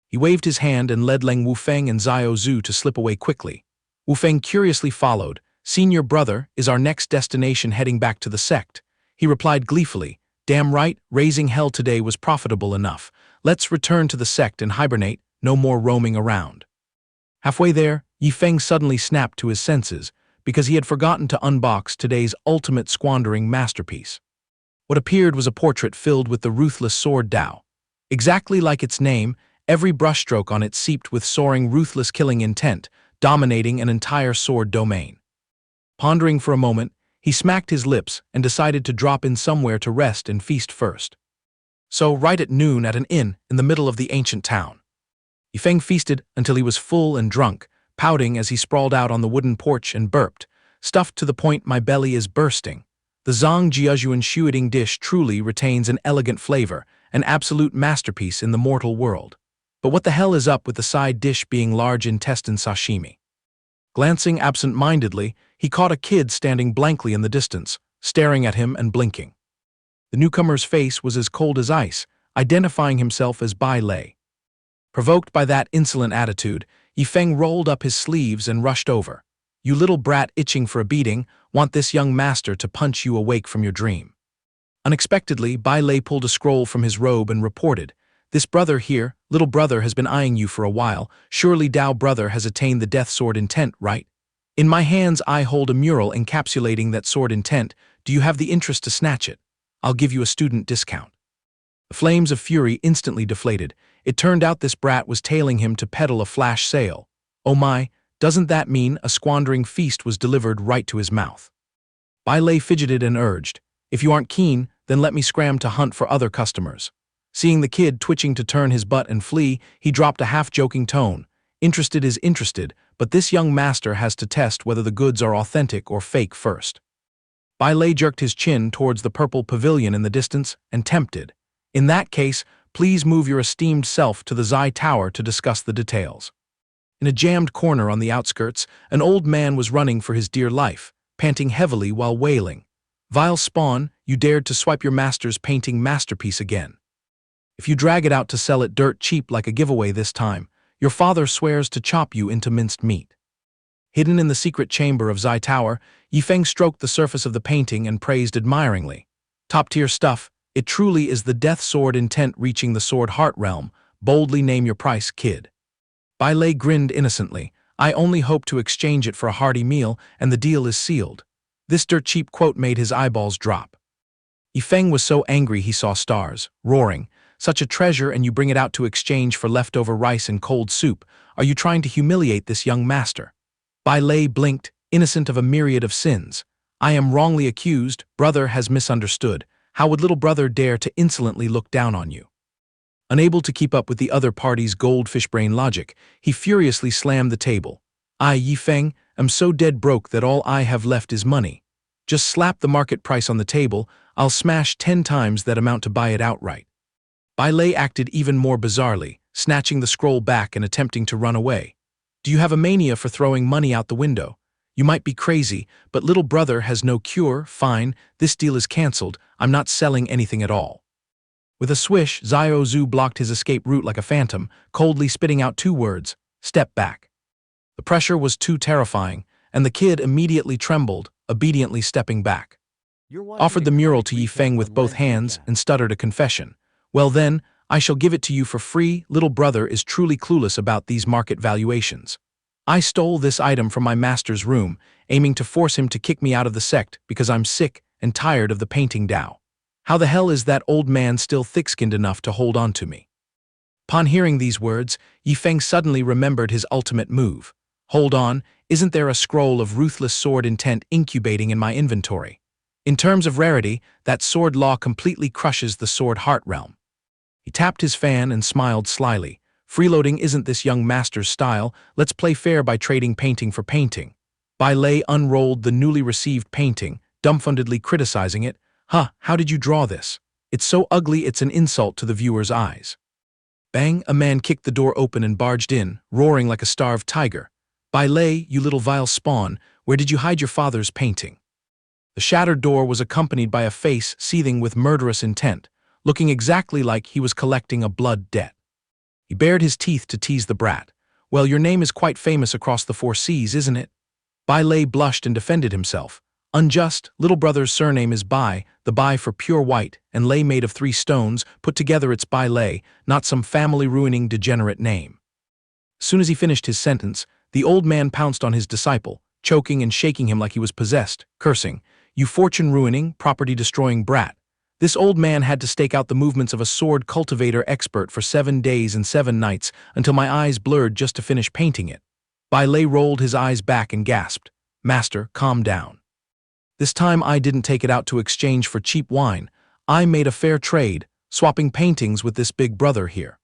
He waved his hand and led Leng Wufeng and Xiao Zhu to slip away quickly. Wufeng curiously followed. "Senior brother, is our next destination heading back to the sect?" He replied gleefully, "Damn right, raising hell today was profitable enough. Let's return to the sect and hibernate, no more roaming around." Halfway there, Yifeng suddenly snapped to his senses, because he had forgotten to unbox today's ultimate squandering masterpiece. What appeared was a portrait filled with the ruthless sword Dao. Exactly like its name, every brushstroke on it seeped with soaring, ruthless killing intent, dominating an entire sword domain. Pondering for a moment, he smacked his lips and decided to drop in somewhere to rest and feast first. So, right at noon at an inn in the middle of the ancient town. Yifeng feasted until he was full and drunk, pouting as he sprawled out on the wooden porch and burped, "Stuffed to the point my belly is bursting." The Zhang Jiajuan shueting dish truly retains an elegant flavor, an absolute masterpiece in the mortal world. But what the hell is up with the side dish being large intestine sashimi? Glancing absent-mindedly, he caught a kid standing blankly in the distance, staring at him and blinking. The newcomer's face was as cold as ice, identifying himself as Bai Lei. Provoked by that insolent attitude, Yifeng rolled up his sleeves and rushed over. "You little brat itching for a beating, want this young master to punch you awake from your dream." Unexpectedly, Bai Lei pulled a scroll from his robe and reported, "This brother here, little brother, has been eyeing you for a while. Surely Dao brother has attained the death sword intent, right? In my hands I hold a mural encapsulating that sword intent. Do you have the interest to snatch it? I'll give you a student discount." The flames of fury instantly deflated. It turned out this brat was tailing him to peddle a flash sale. Oh my, doesn't that mean a squandering feast was delivered right to his mouth? Bai Lei fidgeted and urged, "If you aren't keen, then let me scram to hunt for other customers." Seeing the kid twitching to turn his butt and flee, he dropped a half-joking tone. "Interested is interested, but this young master has to test whether the goods are authentic or fake first." Bai Lei jerked his chin towards the purple pavilion in the distance and tempted, "In that case, please move your esteemed self to the Zai Tower to discuss the details." In a jammed corner on the outskirts, an old man was running for his dear life, panting heavily while wailing, "Vile spawn, you dared to swipe your master's painting masterpiece again. If you drag it out to sell it dirt cheap like a giveaway this time, your father swears to chop you into minced meat." Hidden in the secret chamber of Zai Tower, Yifeng stroked the surface of the painting and praised admiringly, "Top-tier stuff, it truly is the death sword intent reaching the sword heart realm. Boldly name your price, kid." Bai Lei grinned innocently, "I only hope to exchange it for a hearty meal, and the deal is sealed." This dirt-cheap quote made his eyeballs drop. Yifeng was so angry he saw stars, roaring, "Such a treasure and you bring it out to exchange for leftover rice and cold soup. Are you trying to humiliate this young master?" Bai Lei blinked, innocent of a myriad of sins. "I am wrongly accused, brother has misunderstood. How would little brother dare to insolently look down on you?" Unable to keep up with the other party's goldfish brain logic, he furiously slammed the table. "I, Yifeng, am so dead broke that all I have left is money. Just slap the market price on the table, I'll smash 10 times that amount to buy it outright." Bai Lei acted even more bizarrely, snatching the scroll back and attempting to run away. "Do you have a mania for throwing money out the window? You might be crazy, but little brother has no cure. Fine, this deal is cancelled. I'm not selling anything at all." With a swish, Xiao Zhu blocked his escape route like a phantom, coldly spitting out 2 words, "Step back." The pressure was too terrifying, and the kid immediately trembled, obediently stepping back. You're watching Offered a the mural great to Yi recap Feng with on both Len hands Xianxia. and stuttered a confession. Well then, I shall give it to you for free. Little brother is truly clueless about these market valuations. I stole this item from my master's room, aiming to force him to kick me out of the sect because I'm sick and tired of the painting Tao. How the hell is that old man still thick-skinned enough to hold on to me? Upon hearing these words, Yi Feng suddenly remembered his ultimate move. Hold on, isn't there a scroll of ruthless sword intent incubating in my inventory? In terms of rarity, that sword law completely crushes the sword heart realm. He tapped his fan and smiled slyly. Freeloading isn't this young master's style. Let's play fair by trading painting for painting. Bai Lei unrolled the newly received painting, dumbfoundedly criticizing it. Huh, how did you draw this? It's so ugly it's an insult to the viewer's eyes. Bang, a man kicked the door open and barged in, roaring like a starved tiger. Bai Lei, you little vile spawn, where did you hide your father's painting? The shattered door was accompanied by a face seething with murderous intent, looking exactly like he was collecting a blood debt. He bared his teeth to tease the brat. Well, your name is quite famous across the 4 seas, isn't it? Bai Lei blushed and defended himself. Unjust, little brother's surname is Bai, the Bai for pure white, and Lei made of 3 stones, put together it's Bai Lei, not some family-ruining degenerate name. As soon as he finished his sentence, the old man pounced on his disciple, choking and shaking him like he was possessed, cursing, "You fortune-ruining, property-destroying brat." This old man had to stake out the movements of a sword cultivator expert for 7 days and 7 nights until my eyes blurred just to finish painting it. Bai Lei rolled his eyes back and gasped, "Master, calm down. This time I didn't take it out to exchange for cheap wine. I made a fair trade, swapping paintings with this big brother here."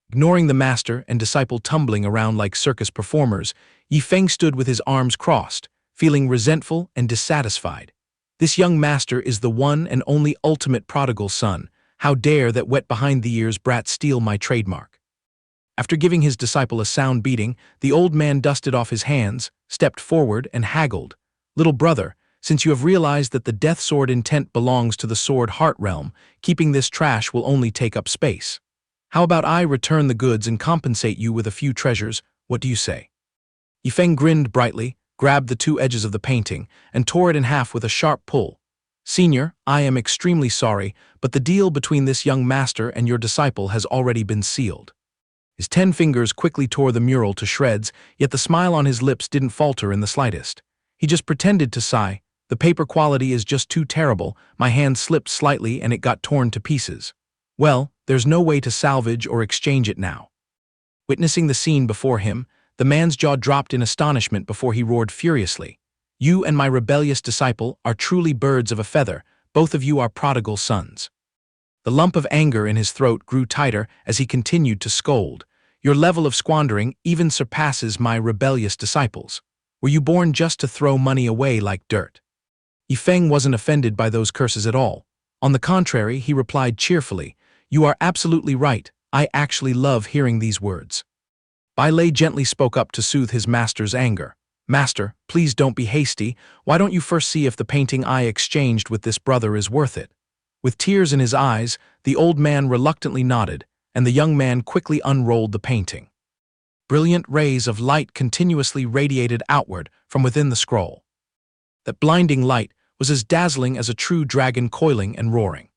Ignoring the master and disciple tumbling around like circus performers, Yi Feng stood with his arms crossed, feeling resentful and dissatisfied. This young master is the one and only ultimate prodigal son. How dare that wet behind the ears brat steal my trademark? After giving his disciple a sound beating, the old man dusted off his hands, stepped forward, and haggled. "Little brother, since you have realized that the death sword intent belongs to the sword heart realm, keeping this trash will only take up space. How about I return the goods and compensate you with a few treasures? What do you say?" Yifeng grinned brightly, grabbed the 2 edges of the painting, and tore it in half with a sharp pull. "Senior, I am extremely sorry, but the deal between this young master and your disciple has already been sealed." His 10 fingers quickly tore the mural to shreds, yet the smile on his lips didn't falter in the slightest. He just pretended to sigh. "The paper quality is just too terrible. My hand slipped slightly and it got torn to pieces. Well, there's no way to salvage or exchange it now." Witnessing the scene before him, the man's jaw dropped in astonishment before he roared furiously. "You and my rebellious disciple are truly birds of a feather. Both of you are prodigal sons." The lump of anger in his throat grew tighter as he continued to scold. "Your level of squandering even surpasses my rebellious disciples. Were you born just to throw money away like dirt?" Yifeng wasn't offended by those curses at all. On the contrary, he replied cheerfully, "You are absolutely right. I actually love hearing these words." Bai Lei gently spoke up to soothe his master's anger. "Master, please don't be hasty. Why don't you first see if the painting I exchanged with this brother is worth it?" With tears in his eyes, the old man reluctantly nodded, and the young man quickly unrolled the painting. Brilliant rays of light continuously radiated outward from within the scroll. That blinding light was as dazzling as a true dragon coiling and roaring.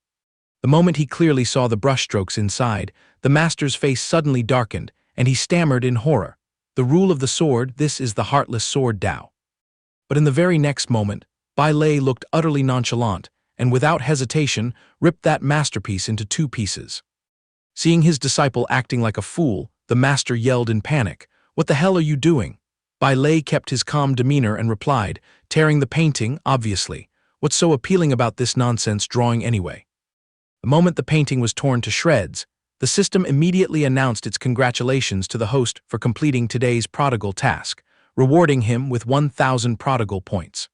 The moment he clearly saw the brushstrokes inside, the master's face suddenly darkened, and he stammered in horror. "The rule of the sword, this is the heartless sword Tao." But in the very next moment, Bai Lei looked utterly nonchalant, and without hesitation, ripped that masterpiece into 2 pieces. Seeing his disciple acting like a fool, the master yelled in panic, "What the hell are you doing?" Bai Lei kept his calm demeanor and replied, "Tearing the painting, obviously. What's so appealing about this nonsense drawing anyway?" The moment the painting was torn to shreds, the system immediately announced its congratulations to the host for completing today's prodigal task, rewarding him with 1,000 prodigal points.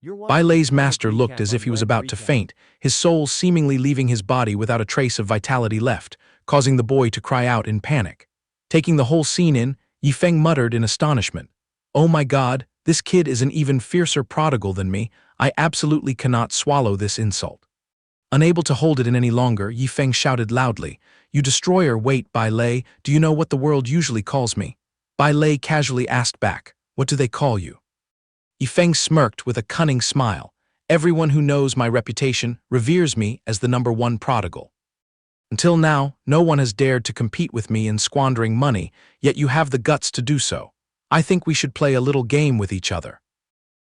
Bai Lei's master looked as if he was about to faint, his soul seemingly leaving his body without a trace of vitality left, causing the boy to cry out in panic. Taking the whole scene in, Yifeng muttered in astonishment, "Oh my God, this kid is an even fiercer prodigal than me. I absolutely cannot swallow this insult." Unable to hold it in any longer, Yifeng shouted loudly, "You destroyer, wait, Bai Lei, do you know what the world usually calls me?" Bai Lei casually asked back, "What do they call you?" Yifeng smirked with a cunning smile. Everyone who knows my reputation reveres me as the #1 prodigal. Until now, no one has dared to compete with me in squandering money, yet you have the guts to do so. I think we should play a little game with each other.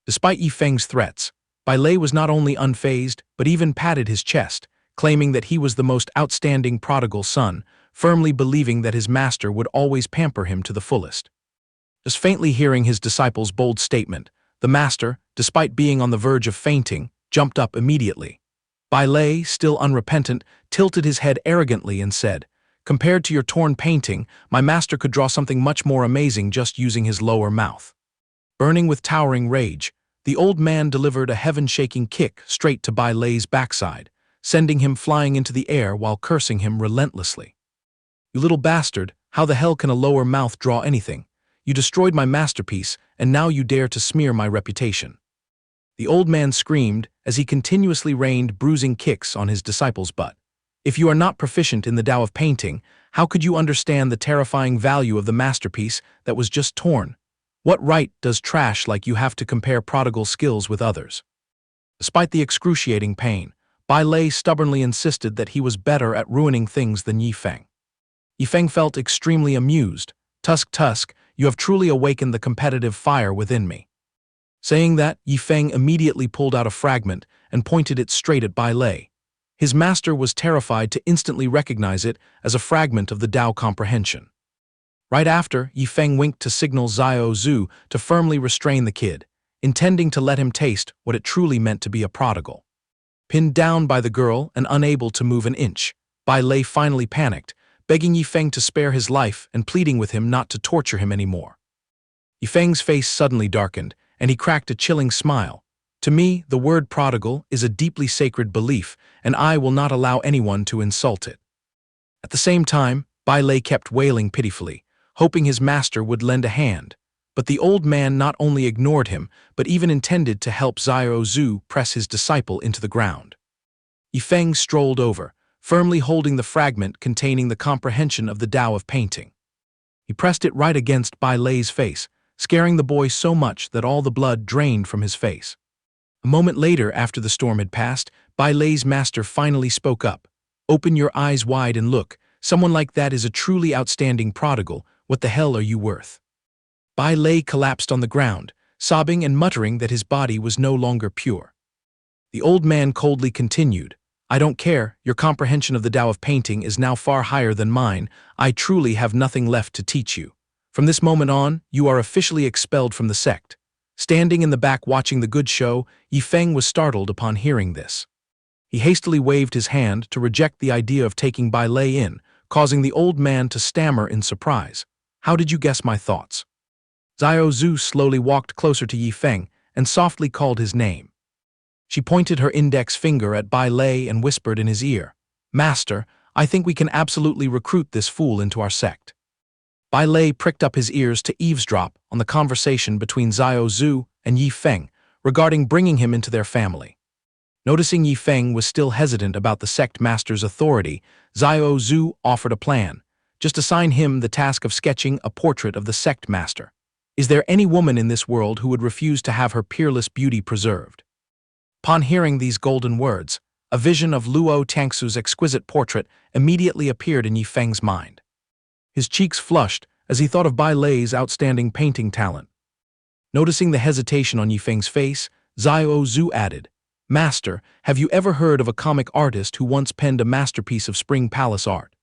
Despite Yifeng's threats, Bai Lei was not only unfazed, but even patted his chest, claiming that he was the most outstanding prodigal son, firmly believing that his master would always pamper him to the fullest. Just faintly hearing his disciple's bold statement, the master, despite being on the verge of fainting, jumped up immediately. Bai Lei, still unrepentant, tilted his head arrogantly and said, "Compared to your torn painting, my master could draw something much more amazing just using his lower mouth." Burning with towering rage, the old man delivered a heaven-shaking kick straight to Bai Lei's backside, sending him flying into the air while cursing him relentlessly. "You little bastard, how the hell can a lower mouth draw anything? You destroyed my masterpiece, and now you dare to smear my reputation." The old man screamed as he continuously rained bruising kicks on his disciple's butt. "If you are not proficient in the Tao of painting, how could you understand the terrifying value of the masterpiece that was just torn? What right does trash like you have to compare prodigal skills with others?" Despite the excruciating pain, Bai Lei stubbornly insisted that he was better at ruining things than Yifeng. Yifeng felt extremely amused. Tusk, you have truly awakened the competitive fire within me." Saying that, Yifeng immediately pulled out a fragment and pointed it straight at Bai Lei. His master was terrified to instantly recognize it as a fragment of the Tao comprehension. Right after, Yifeng winked to signal Xiao Zhu to firmly restrain the kid, intending to let him taste what it truly meant to be a prodigal. Pinned down by the girl and unable to move an inch, Bai Lei finally panicked, begging Yifeng to spare his life and pleading with him not to torture him anymore. Yifeng's face suddenly darkened, and he cracked a chilling smile. "To me, the word prodigal is a deeply sacred belief, and I will not allow anyone to insult it." At the same time, Bai Lei kept wailing pitifully, hoping his master would lend a hand. But the old man not only ignored him, but even intended to help Xiao Zhu press his disciple into the ground. Yifeng strolled over, firmly holding the fragment containing the comprehension of the Tao of painting. He pressed it right against Bai Lei's face, scaring the boy so much that all the blood drained from his face. A moment later, after the storm had passed, Bai Lei's master finally spoke up. "Open your eyes wide and look. Someone like that is a truly outstanding prodigal. What the hell are you worth?" Bai Lei collapsed on the ground, sobbing and muttering that his body was no longer pure. The old man coldly continued, "I don't care, your comprehension of the Tao of painting is now far higher than mine. I truly have nothing left to teach you. From this moment on, you are officially expelled from the sect." Standing in the back watching the good show, Yifeng was startled upon hearing this. He hastily waved his hand to reject the idea of taking Bai Lei in, causing the old man to stammer in surprise. "How did you guess my thoughts?" Xiao Zhu slowly walked closer to Yifeng and softly called his name. She pointed her index finger at Bai Lei and whispered in his ear, "Master, I think we can absolutely recruit this fool into our sect." Bai Lei pricked up his ears to eavesdrop on the conversation between Xiao Zhu and Yifeng regarding bringing him into their family. Noticing Yifeng was still hesitant about the sect master's authority, Xiao Zhu offered a plan. Just assign him the task of sketching a portrait of the sect master. Is there any woman in this world who would refuse to have her peerless beauty preserved? Upon hearing these golden words, a vision of Luo Tangsu's exquisite portrait immediately appeared in Yifeng's mind. His cheeks flushed as he thought of Bai Lei's outstanding painting talent. Noticing the hesitation on Yifeng's face, Xiao Zhu added, "Master, have you ever heard of a comic artist who once penned a masterpiece of Spring Palace art?"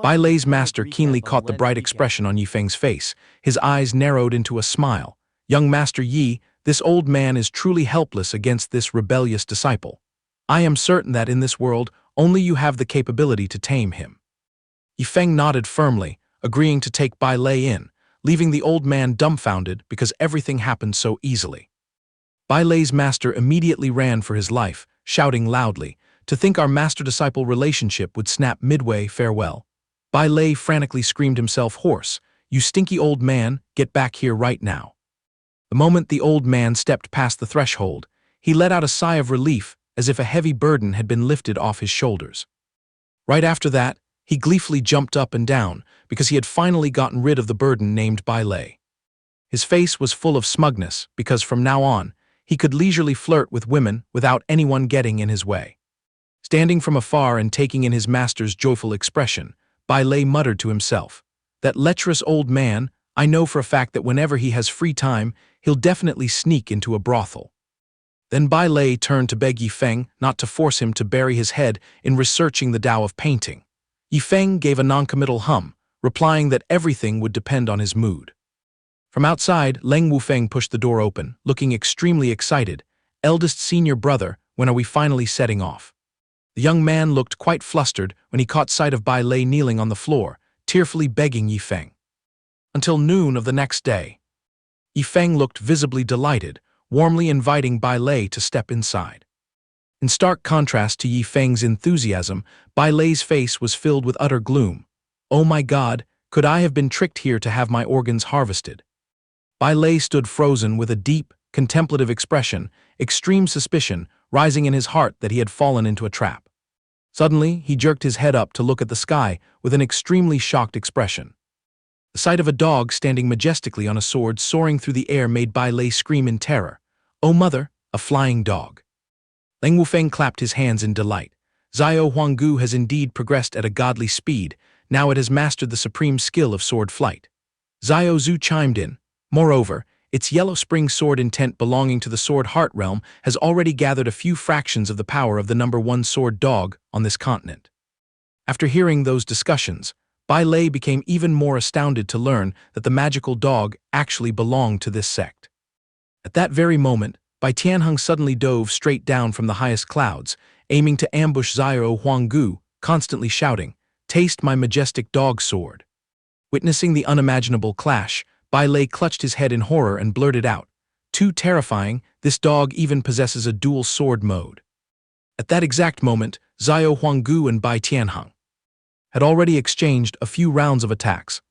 Bai Lei's master keenly caught the bright expression on Yifeng's face. His eyes narrowed into a smile. "Young Master Yi, this old man is truly helpless against this rebellious disciple. I am certain that in this world, only you have the capability to tame him." Yifeng nodded firmly, agreeing to take Bai Lei in, leaving the old man dumbfounded because everything happened so easily. Bai Lei's master immediately ran for his life, shouting loudly, "To think our master-disciple relationship would snap midway, farewell." Bai Lei frantically screamed himself hoarse, "You stinky old man, get back here right now." The moment the old man stepped past the threshold, he let out a sigh of relief as if a heavy burden had been lifted off his shoulders. Right after that, he gleefully jumped up and down because he had finally gotten rid of the burden named Bai Lei. His face was full of smugness because from now on, he could leisurely flirt with women without anyone getting in his way. Standing from afar and taking in his master's joyful expression, Bai Lei muttered to himself, "That lecherous old man, I know for a fact that whenever he has free time, he'll definitely sneak into a brothel." Then Bai Lei turned to beg Yifeng not to force him to bury his head in researching the Tao of painting. Yifeng gave a noncommittal hum, replying that everything would depend on his mood. From outside, Leng Wufeng pushed the door open, looking extremely excited. "Eldest senior brother, when are we finally setting off?" The young man looked quite flustered when he caught sight of Bai Lei kneeling on the floor, tearfully begging Yifeng. "Until noon of the next day." Yifeng looked visibly delighted, warmly inviting Bai Lei to step inside. In stark contrast to Yifeng's enthusiasm, Bai Lei's face was filled with utter gloom. "Oh my God, could I have been tricked here to have my organs harvested?" Bai Lei stood frozen with a deep, contemplative expression, extreme suspicion rising in his heart that he had fallen into a trap. Suddenly, he jerked his head up to look at the sky with an extremely shocked expression. The sight of a dog standing majestically on a sword soaring through the air made Bai Lei scream in terror. "Oh mother, a flying dog!" Leng Wufeng clapped his hands in delight. Xiao Huanggu has indeed progressed at a godly speed, now it has mastered the supreme skill of sword flight. Xiao Zhu chimed in. Moreover, its yellow spring sword intent belonging to the sword heart realm has already gathered a few fractions of the power of the #1 sword dog on this continent. After hearing those discussions, Bai Lei became even more astounded to learn that the magical dog actually belonged to this sect. At that very moment, Bai Tianheng suddenly dove straight down from the highest clouds, aiming to ambush Xiao Huanggu, constantly shouting, "Taste my majestic dog sword." Witnessing the unimaginable clash, Bai Lei clutched his head in horror and blurted out, "Too terrifying, this dog even possesses a dual sword mode." At that exact moment, Xiao Huanggu and Bai Tianheng had already exchanged a few rounds of attacks.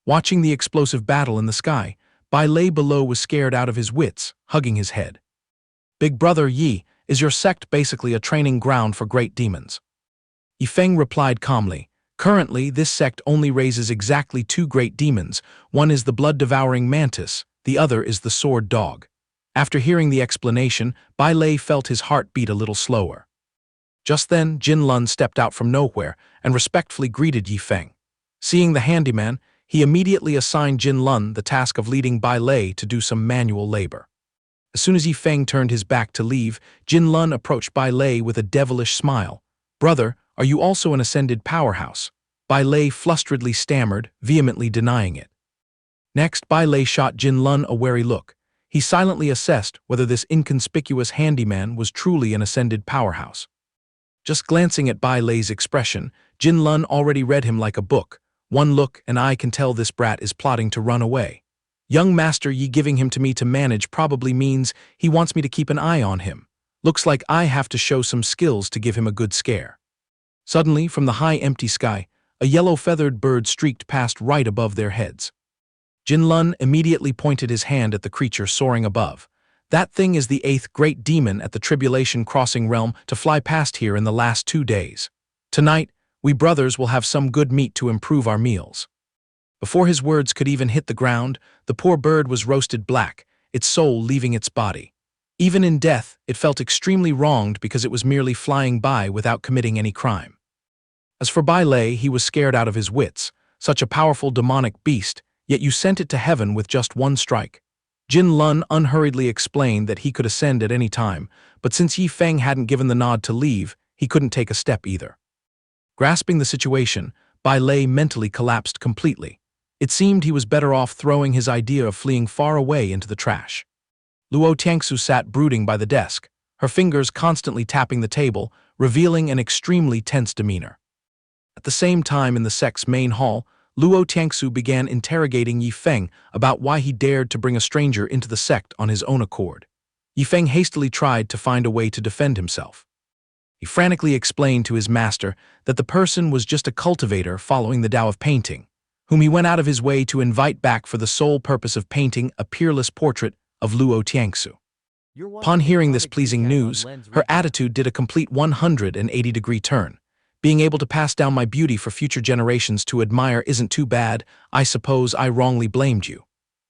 Watching the explosive battle in the sky, Bai Lei below was scared out of his wits, hugging his head. "Big brother Yi, is your sect basically a training ground for great demons?" Yifeng replied calmly, "Currently, this sect only raises exactly 2 great demons. One is the blood-devouring mantis, the other is the sword dog." After hearing the explanation, Bai Lei felt his heart beat a little slower. Just then, Jin Lun stepped out from nowhere and respectfully greeted Yifeng. Seeing the handyman, he immediately assigned Jin Lun the task of leading Bai Lei to do some manual labor. As soon as Yifeng turned his back to leave, Jin Lun approached Bai Lei with a devilish smile. "Brother, are you also an ascended powerhouse?" Bai Lei flusteredly stammered, vehemently denying it. Next, Bai Lei shot Jin Lun a wary look. He silently assessed whether this inconspicuous handyman was truly an ascended powerhouse. Just glancing at Bai Lei's expression, Jin Lun already read him like a book. "One look and I can tell this brat is plotting to run away. Young Master Yi giving him to me to manage probably means he wants me to keep an eye on him. Looks like I have to show some skills to give him a good scare." Suddenly, from the high empty sky, a yellow-feathered bird streaked past right above their heads. Jin Lun immediately pointed his hand at the creature soaring above. "That thing is the 8th great demon at the Tribulation Crossing realm to fly past here in the last 2 days. Tonight, we brothers will have some good meat to improve our meals." Before his words could even hit the ground, the poor bird was roasted black, its soul leaving its body. Even in death, it felt extremely wronged because it was merely flying by without committing any crime. As for Bai Lei, he was scared out of his wits. Such a powerful demonic beast, yet you sent it to heaven with just 1 strike. Jin Lun unhurriedly explained that he could ascend at any time, but since Yifeng hadn't given the nod to leave, he couldn't take a step either. Grasping the situation, Bai Lei mentally collapsed completely. It seemed he was better off throwing his idea of fleeing far away into the trash. Luo Tiangsu sat brooding by the desk, her fingers constantly tapping the table, revealing an extremely tense demeanor. At the same time in the sect's main hall, Luo Tiangsu began interrogating Yifeng about why he dared to bring a stranger into the sect on his own accord. Yifeng hastily tried to find a way to defend himself. He frantically explained to his master that the person was just a cultivator following the Tao of painting, whom he went out of his way to invite back for the sole purpose of painting a peerless portrait of Luo Tiangsu. Upon hearing this pleasing news, her attitude did a complete 180-degree turn. "Being able to pass down my beauty for future generations to admire isn't too bad. I suppose I wrongly blamed you."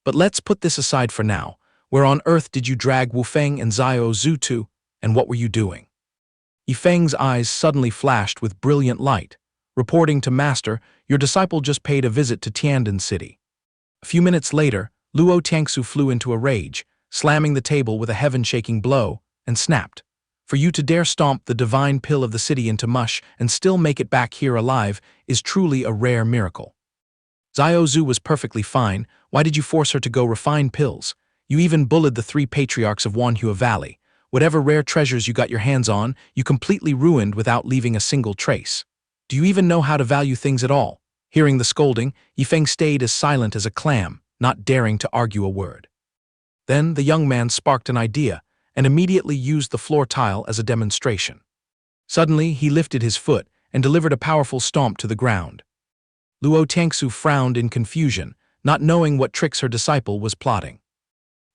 But let's put this aside for now. Where on earth did you drag Wu Feng and Xiao Zhu to, and what were you doing? Yifeng's eyes suddenly flashed with brilliant light. Reporting to Master, your disciple just paid a visit to Tiandan City. A few minutes later, Luo Tiangsu flew into a rage, slamming the table with a heaven-shaking blow, and snapped. For you to dare stomp the divine pill of the city into mush and still make it back here alive is truly a rare miracle. Xiao Zhu was perfectly fine. Why did you force her to go refine pills? You even bullied the 3 patriarchs of Wanhua Valley. Whatever rare treasures you got your hands on, you completely ruined without leaving a single trace. Do you even know how to value things at all? Hearing the scolding, Yifeng stayed as silent as a clam, not daring to argue a word. Then the young man sparked an idea and immediately used the floor tile as a demonstration. Suddenly, he lifted his foot and delivered a powerful stomp to the ground. Luo Tiangsu frowned in confusion, not knowing what tricks her disciple was plotting.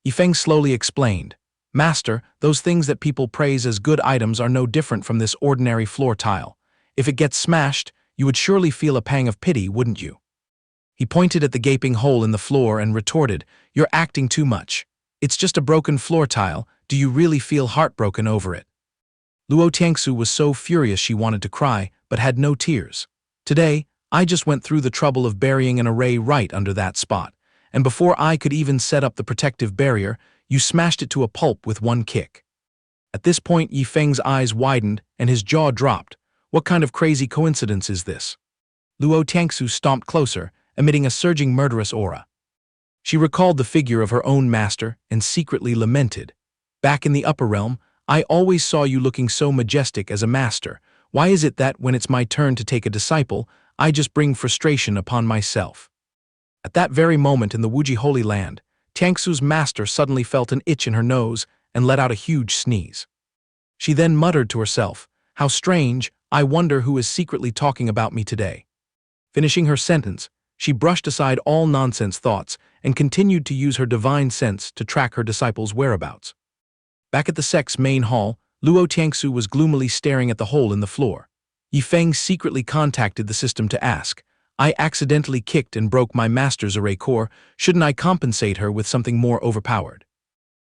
Yifeng slowly explained, "Master, those things that people praise as good items are no different from this ordinary floor tile. If it gets smashed, you would surely feel a pang of pity, wouldn't you?" He pointed at the gaping hole in the floor and retorted, "You're acting too much. It's just a broken floor tile. Do you really feel heartbroken over it?" Luo Tiangsu was so furious she wanted to cry, but had no tears. "Today, I just went through the trouble of burying an array right under that spot, and before I could even set up the protective barrier, you smashed it to a pulp with one kick." At this point, Yifeng's eyes widened and his jaw dropped. What kind of crazy coincidence is this? Luo Tiangsu stomped closer, emitting a surging murderous aura. She recalled the figure of her own master and secretly lamented. "Back in the upper realm, I always saw you looking so majestic as a master. Why is it that when it's my turn to take a disciple, I just bring frustration upon myself?" At that very moment in the Wuji Holy Land, Tiangsu's master suddenly felt an itch in her nose and let out a huge sneeze. She then muttered to herself, "How strange, I wonder who is secretly talking about me today." Finishing her sentence, she brushed aside all nonsense thoughts and continued to use her divine sense to track her disciple's whereabouts. Back at the sect's main hall, Luo Tiangsu was gloomily staring at the hole in the floor. Yifeng secretly contacted the system to ask, "I accidentally kicked and broke my master's array core. Shouldn't I compensate her with something more overpowered?"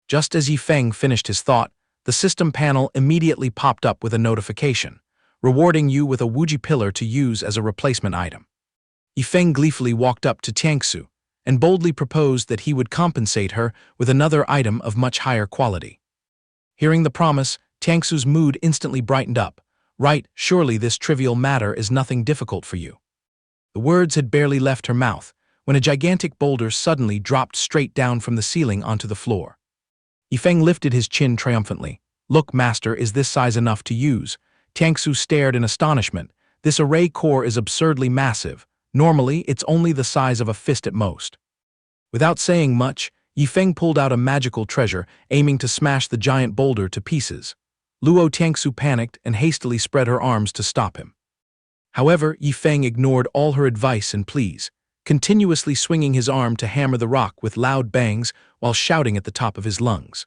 Just as Yifeng finished his thought, the system panel immediately popped up with a notification, rewarding you with a Wuji pillar to use as a replacement item. Yifeng gleefully walked up to Tiangsu and boldly proposed that he would compensate her with another item of much higher quality. Hearing the promise, Tiangsu's mood instantly brightened up. "Right, surely this trivial matter is nothing difficult for you." The words had barely left her mouth when a gigantic boulder suddenly dropped straight down from the ceiling onto the floor. Yifeng lifted his chin triumphantly. "Look, master, is this size enough to use?" Tiangsu stared in astonishment. "This array core is absurdly massive. Normally, it's only the size of a fist at most." Without saying much, Yifeng pulled out a magical treasure, aiming to smash the giant boulder to pieces. Luo Tiangsu panicked and hastily spread her arms to stop him. However, Yifeng ignored all her advice and pleas, continuously swinging his arm to hammer the rock with loud bangs while shouting at the top of his lungs.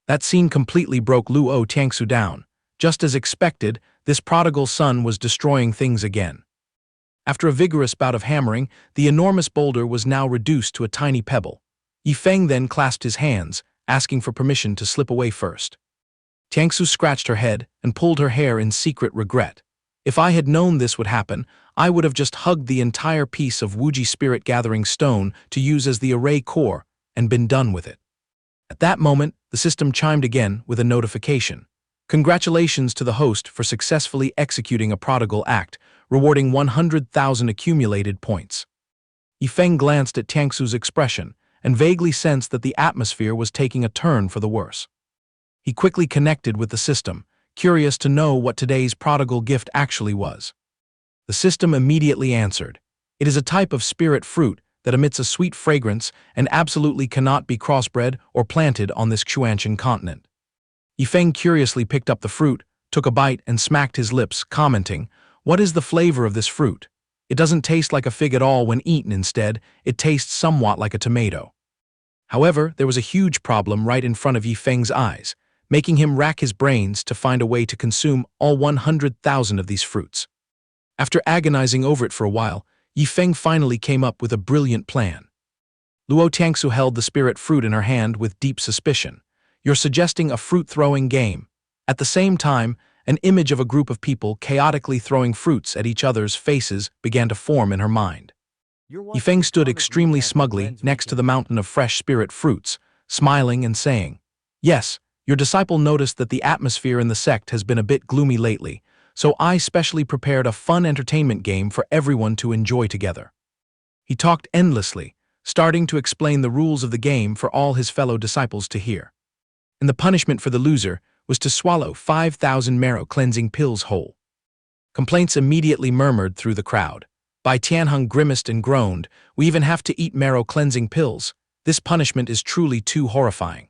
That scene completely broke Luo Tiangsu down. Just as expected, this prodigal son was destroying things again. After a vigorous bout of hammering, the enormous boulder was now reduced to a tiny pebble. Yifeng then clasped his hands, asking for permission to slip away first. Tiangsu scratched her head and pulled her hair in secret regret. "If I had known this would happen, I would have just hugged the entire piece of Wuji spirit gathering stone to use as the array core and been done with it." At that moment, the system chimed again with a notification. "Congratulations to the host for successfully executing a prodigal act, rewarding 100,000 accumulated points." Yifeng glanced at Tiangsu's expression and vaguely sensed that the atmosphere was taking a turn for the worse. He quickly connected with the system, curious to know what today's prodigal gift actually was. The system immediately answered, "It is a type of spirit fruit that emits a sweet fragrance and absolutely cannot be crossbred or planted on this Xianxia continent." Yifeng curiously picked up the fruit, took a bite and smacked his lips, commenting, "What is the flavor of this fruit? It doesn't taste like a fig at all when eaten. Instead, it tastes somewhat like a tomato." However, there was a huge problem right in front of Yifeng's eyes, making him rack his brains to find a way to consume all 100,000 of these fruits. After agonizing over it for a while, Yifeng finally came up with a brilliant plan. Luo Tiangsu held the spirit fruit in her hand with deep suspicion. You're suggesting a fruit-throwing game. At the same time, an image of a group of people chaotically throwing fruits at each other's faces began to form in her mind. Yifeng stood extremely smugly next to the mountain of fresh spirit fruits, smiling and saying, "Yes, your disciple noticed that the atmosphere in the sect has been a bit gloomy lately, so I specially prepared a fun entertainment game for everyone to enjoy together." He talked endlessly, starting to explain the rules of the game for all his fellow disciples to hear. And the punishment for the loser was to swallow 5,000 marrow-cleansing pills whole. Complaints immediately murmured through the crowd. Bai Tianheng grimaced and groaned, "We even have to eat marrow-cleansing pills. This punishment is truly too horrifying."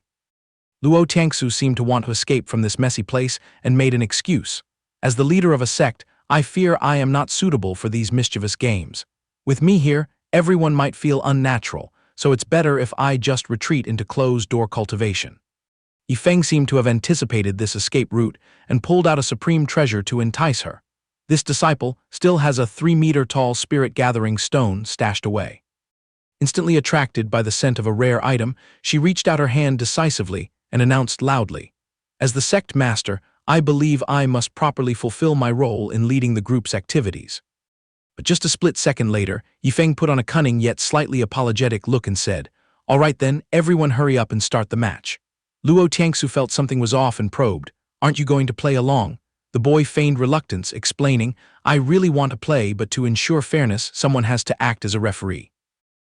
Luo Tiangsu seemed to want to escape from this messy place and made an excuse. "As the leader of a sect, I fear I am not suitable for these mischievous games. With me here, everyone might feel unnatural, so it's better if I just retreat into closed-door cultivation." Yifeng seemed to have anticipated this escape route and pulled out a supreme treasure to entice her. This disciple still has a 3-meter-tall spirit-gathering stone stashed away. Instantly attracted by the scent of a rare item, she reached out her hand decisively and announced loudly, "As the sect master, I believe I must properly fulfill my role in leading the group's activities." But just a split second later, Yifeng put on a cunning yet slightly apologetic look and said, "All right then, everyone hurry up and start the match." Luo Tiangsu felt something was off and probed, "Aren't you going to play along?" The boy feigned reluctance, explaining, "I really want to play, but to ensure fairness, someone has to act as a referee."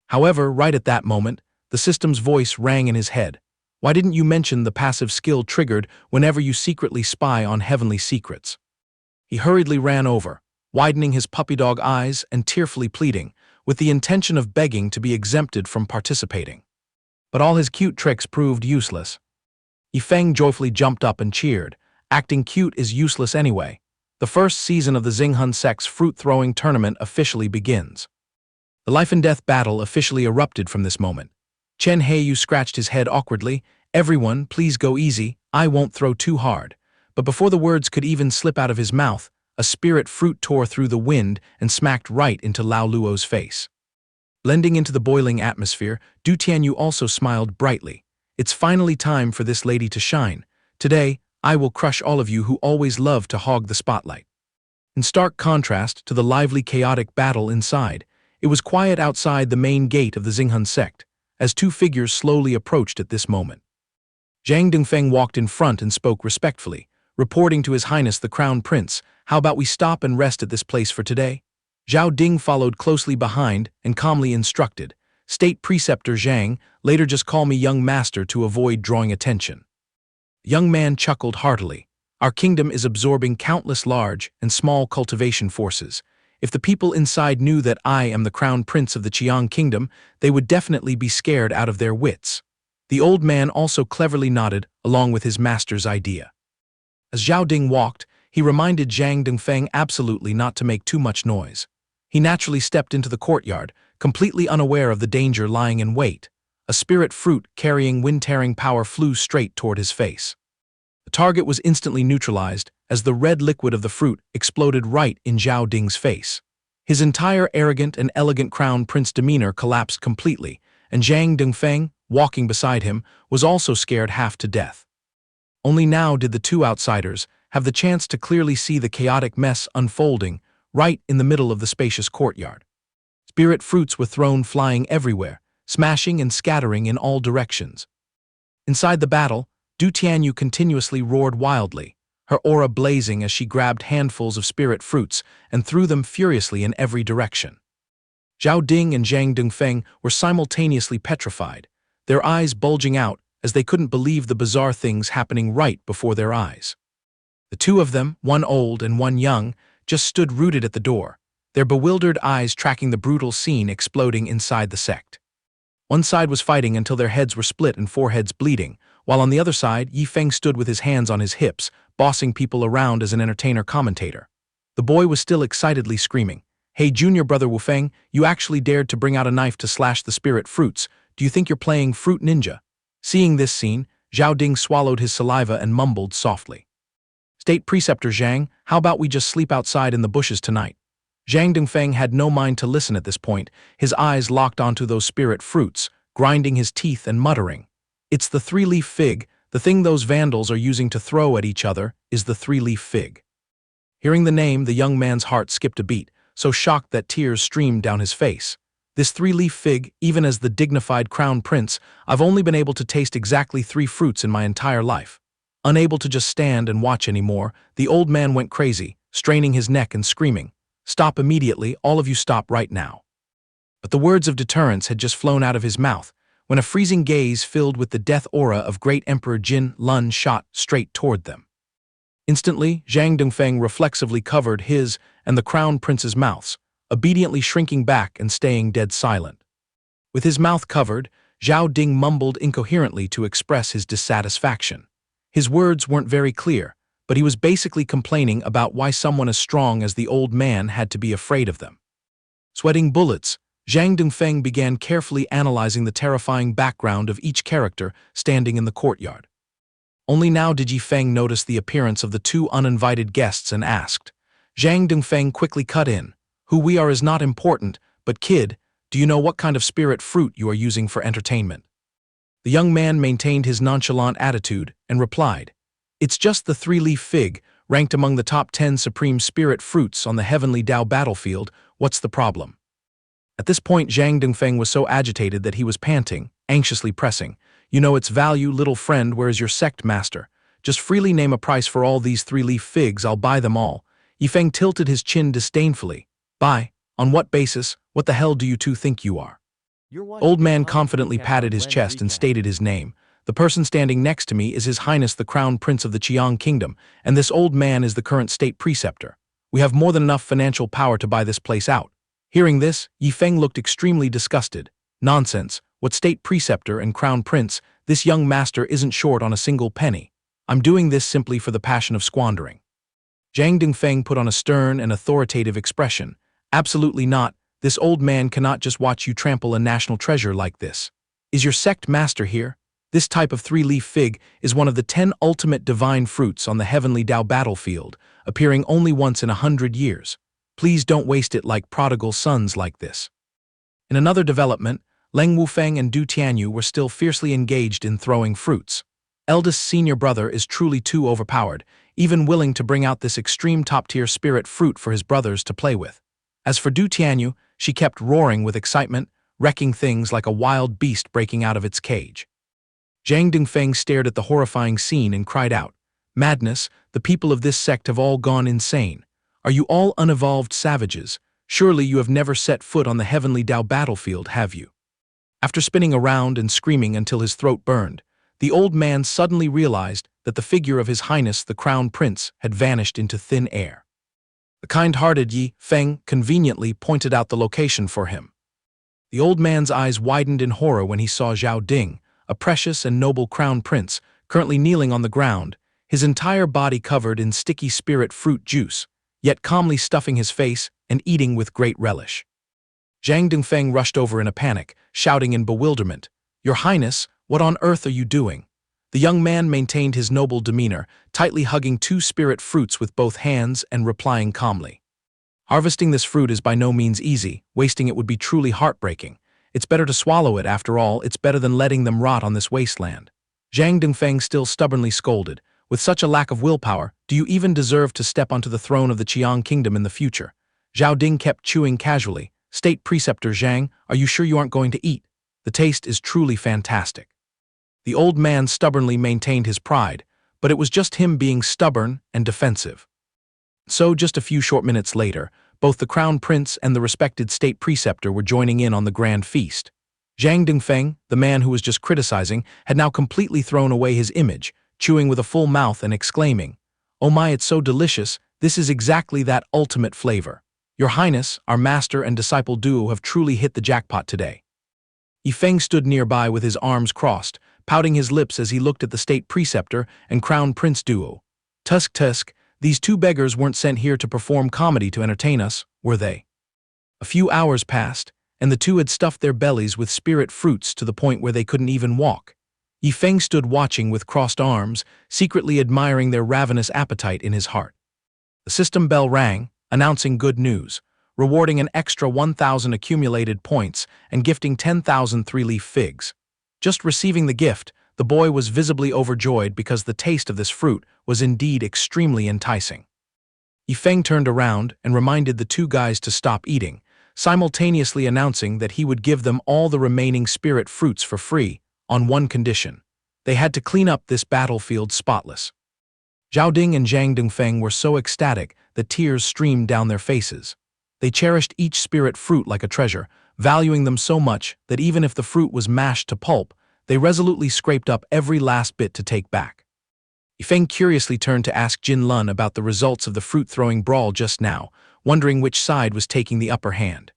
However, right at that moment, the system's voice rang in his head. "Why didn't you mention the passive skill triggered whenever you secretly spy on heavenly secrets?" He hurriedly ran over, widening his puppy dog eyes and tearfully pleading, with the intention of begging to be exempted from participating. But all his cute tricks proved useless. Yifeng joyfully jumped up and cheered. Acting cute is useless anyway. The first season of the Xinghun sect's fruit-throwing tournament officially begins. The life-and-death battle officially erupted from this moment. Chen Heiyu scratched his head awkwardly. "Everyone, please go easy, I won't throw too hard." But before the words could even slip out of his mouth, a spirit fruit tore through the wind and smacked right into Lao Luo's face. Blending into the boiling atmosphere, Du Tianyu also smiled brightly. "It's finally time for this lady to shine. Today, I will crush all of you who always love to hog the spotlight." In stark contrast to the lively chaotic battle inside, it was quiet outside the main gate of the Xinghun sect, as two figures slowly approached at this moment. Zhang Dongfeng walked in front and spoke respectfully, reporting to His Highness the Crown Prince, "How about we stop and rest at this place for today?" Zhao Ding followed closely behind and calmly instructed, "State Preceptor Zhang, later just call me young master to avoid drawing attention." The young man chuckled heartily. "Our kingdom is absorbing countless large and small cultivation forces. If the people inside knew that I am the Crown Prince of the Qiang Kingdom, they would definitely be scared out of their wits." The old man also cleverly nodded along with his master's idea. As Zhao Ding walked, he reminded Zhang Dongfeng absolutely not to make too much noise. He naturally stepped into the courtyard, completely unaware of the danger lying in wait. A spirit fruit carrying wind-tearing power flew straight toward his face. The target was instantly neutralized as the red liquid of the fruit exploded right in Zhao Ding's face. His entire arrogant and elegant crown prince demeanor collapsed completely, and Zhang Dongfeng, walking beside him, was also scared half to death. Only now did the two outsiders have the chance to clearly see the chaotic mess unfolding right in the middle of the spacious courtyard. Spirit fruits were thrown flying everywhere, smashing and scattering in all directions. Inside the battle, Du Tianyu continuously roared wildly, her aura blazing as she grabbed handfuls of spirit fruits and threw them furiously in every direction. Zhao Ding and Zhang Dongfeng were simultaneously petrified, their eyes bulging out as they couldn't believe the bizarre things happening right before their eyes. The two of them, one old and one young, just stood rooted at the door, their bewildered eyes tracking the brutal scene exploding inside the sect. One side was fighting until their heads were split and foreheads bleeding, while on the other side, Yifeng stood with his hands on his hips, bossing people around as an entertainer-commentator. The boy was still excitedly screaming, "Hey, junior brother Wufeng, you actually dared to bring out a knife to slash the spirit fruits. Do you think you're playing Fruit Ninja?" Seeing this scene, Zhao Ding swallowed his saliva and mumbled softly, "State Preceptor Zhang, how about we just sleep outside in the bushes tonight?" Zhang Dongfeng had no mind to listen at this point, his eyes locked onto those spirit fruits, grinding his teeth and muttering. It's the three-leaf fig, the thing those vandals are using to throw at each other is the three-leaf fig. Hearing the name, the young man's heart skipped a beat, so shocked that tears streamed down his face. This three-leaf fig, even as the dignified crown prince, I've only been able to taste exactly 3 fruits in my entire life. Unable to just stand and watch anymore, the old man went crazy, straining his neck and screaming, "Stop immediately, all of you stop right now." But the words of deterrence had just flown out of his mouth, when a freezing gaze filled with the death aura of great Emperor Jin Lun shot straight toward them. Instantly, Zhang Dongfeng reflexively covered his and the crown prince's mouths, obediently shrinking back and staying dead silent. With his mouth covered, Zhao Ding mumbled incoherently to express his dissatisfaction. His words weren't very clear, but he was basically complaining about why someone as strong as the old man had to be afraid of them. Sweating bullets, Zhang Dongfeng began carefully analyzing the terrifying background of each character standing in the courtyard. Only now did Yi Feng notice the appearance of the 2 uninvited guests and asked. Zhang Dongfeng quickly cut in. "Who we are is not important, but kid, do you know what kind of spirit fruit you are using for entertainment?" The young man maintained his nonchalant attitude and replied, "It's just the three-leaf fig, ranked among the top 10 supreme spirit fruits on the heavenly Dao battlefield. What's the problem?" At this point, Zhang Dongfeng was so agitated that he was panting, anxiously pressing, "You know its value, little friend, where is your sect master? Just freely name a price for all these three-leaf figs, I'll buy them all." Yi Feng tilted his chin disdainfully. "Buy? On what basis? What the hell do you two think you are?" Old man confidently patted his chest and stated his name. "The person standing next to me is His Highness the Crown Prince of the Qiang Kingdom, and this old man is the current state preceptor. We have more than enough financial power to buy this place out." Hearing this, Yi Feng looked extremely disgusted. "Nonsense, what state preceptor and crown prince, this young master isn't short on a single penny. I'm doing this simply for the passion of squandering." Zhang Dongfeng put on a stern and authoritative expression. "Absolutely not. This old man cannot just watch you trample a national treasure like this. Is your sect master here? This type of three-leaf fig is one of the 10 ultimate divine fruits on the heavenly Dao battlefield, appearing only once in 100 years. Please don't waste it like prodigal sons like this." In another development, Leng Wufeng and Du Tianyu were still fiercely engaged in throwing fruits. Eldest senior brother is truly too overpowered, even willing to bring out this extreme top-tier spirit fruit for his brothers to play with. As for Du Tianyu, she kept roaring with excitement, wrecking things like a wild beast breaking out of its cage. Zhang Dongfeng stared at the horrifying scene and cried out, "Madness, the people of this sect have all gone insane. Are you all unevolved savages? Surely you have never set foot on the heavenly Dao battlefield, have you?" After spinning around and screaming until his throat burned, the old man suddenly realized that the figure of His Highness the Crown Prince had vanished into thin air. The kind-hearted Yi Feng conveniently pointed out the location for him. The old man's eyes widened in horror when he saw Zhao Ding, a precious and noble crown prince, currently kneeling on the ground, his entire body covered in sticky spirit fruit juice, yet calmly stuffing his face and eating with great relish. Zhang Dongfeng rushed over in a panic, shouting in bewilderment, "Your Highness, what on earth are you doing?" The young man maintained his noble demeanor, tightly hugging 2 spirit fruits with both hands and replying calmly. "Harvesting this fruit is by no means easy, wasting it would be truly heartbreaking. It's better to swallow it, after all, it's better than letting them rot on this wasteland." Zhang Dongfeng still stubbornly scolded, "With such a lack of willpower, do you even deserve to step onto the throne of the Qiang Kingdom in the future?" Zhao Ding kept chewing casually. "State Preceptor Zhang, are you sure you aren't going to eat? The taste is truly fantastic." The old man stubbornly maintained his pride, but it was just him being stubborn and defensive. So just a few short minutes later, both the Crown Prince and the respected State Preceptor were joining in on the grand feast. Zhang Dongfeng, the man who was just criticizing, had now completely thrown away his image, chewing with a full mouth and exclaiming, "Oh my, it's so delicious, this is exactly that ultimate flavor. Your Highness, our master and disciple duo have truly hit the jackpot today." Yi Feng stood nearby with his arms crossed, pouting his lips as he looked at the State Preceptor and Crown Prince duo. Tusk, these 2 beggars weren't sent here to perform comedy to entertain us, were they?" A few hours passed, and the 2 had stuffed their bellies with spirit fruits to the point where they couldn't even walk. Yi Feng stood watching with crossed arms, secretly admiring their ravenous appetite in his heart. The system bell rang, announcing good news. rewarding an extra 1,000 accumulated points and gifting 10,000 three-leaf figs. Just receiving the gift, the boy was visibly overjoyed because the taste of this fruit was indeed extremely enticing. Yifeng turned around and reminded the two guys to stop eating, simultaneously announcing that he would give them all the remaining spirit fruits for free, on one condition. They had to clean up this battlefield spotless. Zhao Ding and Zhang Dongfeng were so ecstatic that tears streamed down their faces. They cherished each spirit fruit like a treasure, valuing them so much that even if the fruit was mashed to pulp, they resolutely scraped up every last bit to take back. Yifeng curiously turned to ask Jin Lun about the results of the fruit-throwing brawl just now, wondering which side was taking the upper hand.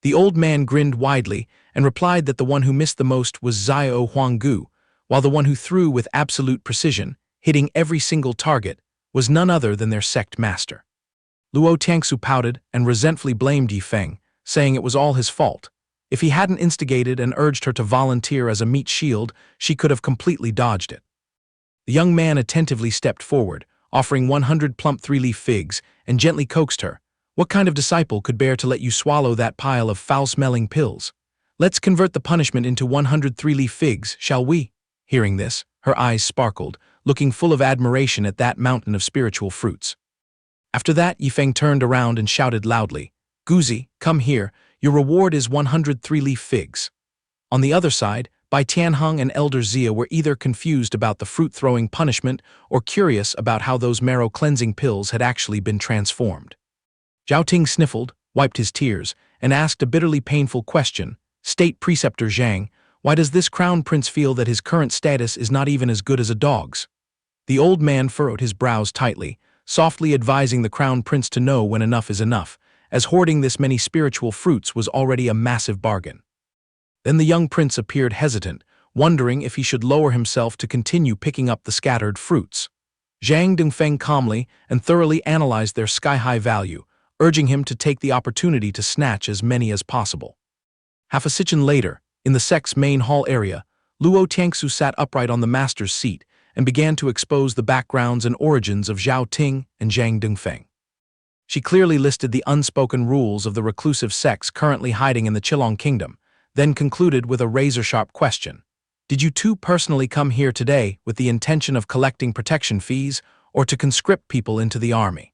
The old man grinned widely and replied that the one who missed the most was Xiao Huanggu, while the one who threw with absolute precision, hitting every single target, was none other than their sect master. Luo Tiangsu pouted and resentfully blamed Yifeng, saying it was all his fault. If he hadn't instigated and urged her to volunteer as a meat shield, she could have completely dodged it. The young man attentively stepped forward, offering 100 plump three-leaf figs, and gently coaxed her. What kind of disciple could bear to let you swallow that pile of foul-smelling pills? Let's convert the punishment into 100 three-leaf figs, shall we? Hearing this, her eyes sparkled, looking full of admiration at that mountain of spiritual fruits. After that, Yifeng turned around and shouted loudly, "Guzi, come here, your reward is 100 three-leaf figs." On the other side, Bai Tianheng and Elder Zia were either confused about the fruit-throwing punishment or curious about how those marrow-cleansing pills had actually been transformed. Zhao Ting sniffled, wiped his tears, and asked a bitterly painful question. State Preceptor Zhang, why does this crown prince feel that his current status is not even as good as a dog's? The old man furrowed his brows tightly, softly advising the crown prince to know when enough is enough, as hoarding this many spiritual fruits was already a massive bargain. Then the young prince appeared hesitant, wondering if he should lower himself to continue picking up the scattered fruits. Zhang Dongfeng calmly and thoroughly analyzed their sky-high value, urging him to take the opportunity to snatch as many as possible. Half a sitchin later, in the sect's main hall area, Luo Tiangsu sat upright on the master's seat and began to expose the backgrounds and origins of Zhao Ting and Zhang Dongfeng. She clearly listed the unspoken rules of the reclusive sects currently hiding in the Qilong Kingdom, then concluded with a razor-sharp question. Did you two personally come here today with the intention of collecting protection fees or to conscript people into the army?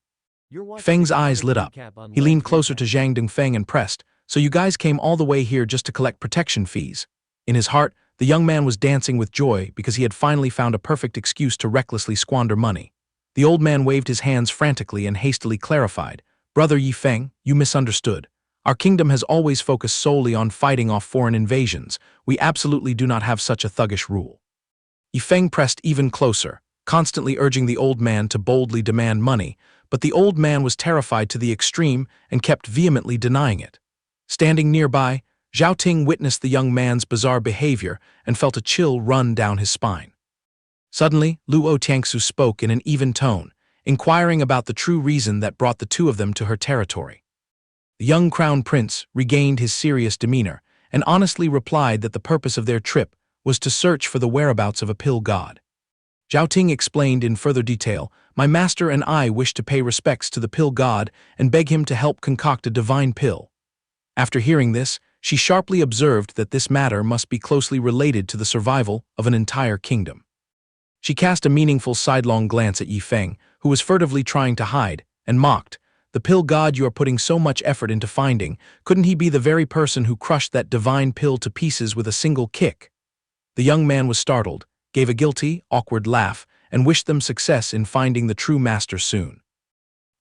Feng's eyes lit up. He leaned closer to Zhang Dongfeng and pressed, so you guys came all the way here just to collect protection fees. In his heart, the young man was dancing with joy because he had finally found a perfect excuse to recklessly squander money. The old man waved his hands frantically and hastily clarified, Brother Yifeng, you misunderstood. Our kingdom has always focused solely on fighting off foreign invasions. We absolutely do not have such a thuggish rule. Yifeng pressed even closer, constantly urging the old man to boldly demand money, but the old man was terrified to the extreme and kept vehemently denying it. Standing nearby, Zhao Ting witnessed the young man's bizarre behavior and felt a chill run down his spine. Suddenly, Luo Tiangsu spoke in an even tone, inquiring about the true reason that brought the two of them to her territory. The young crown prince regained his serious demeanor and honestly replied that the purpose of their trip was to search for the whereabouts of a pill god. Zhao Ting explained in further detail, My master and I wish to pay respects to the pill god and beg him to help concoct a divine pill. After hearing this, she sharply observed that this matter must be closely related to the survival of an entire kingdom. She cast a meaningful sidelong glance at Yifeng, who was furtively trying to hide, and mocked, The pill god you are putting so much effort into finding, couldn't he be the very person who crushed that divine pill to pieces with a single kick? The young man was startled, gave a guilty, awkward laugh, and wished them success in finding the true master soon.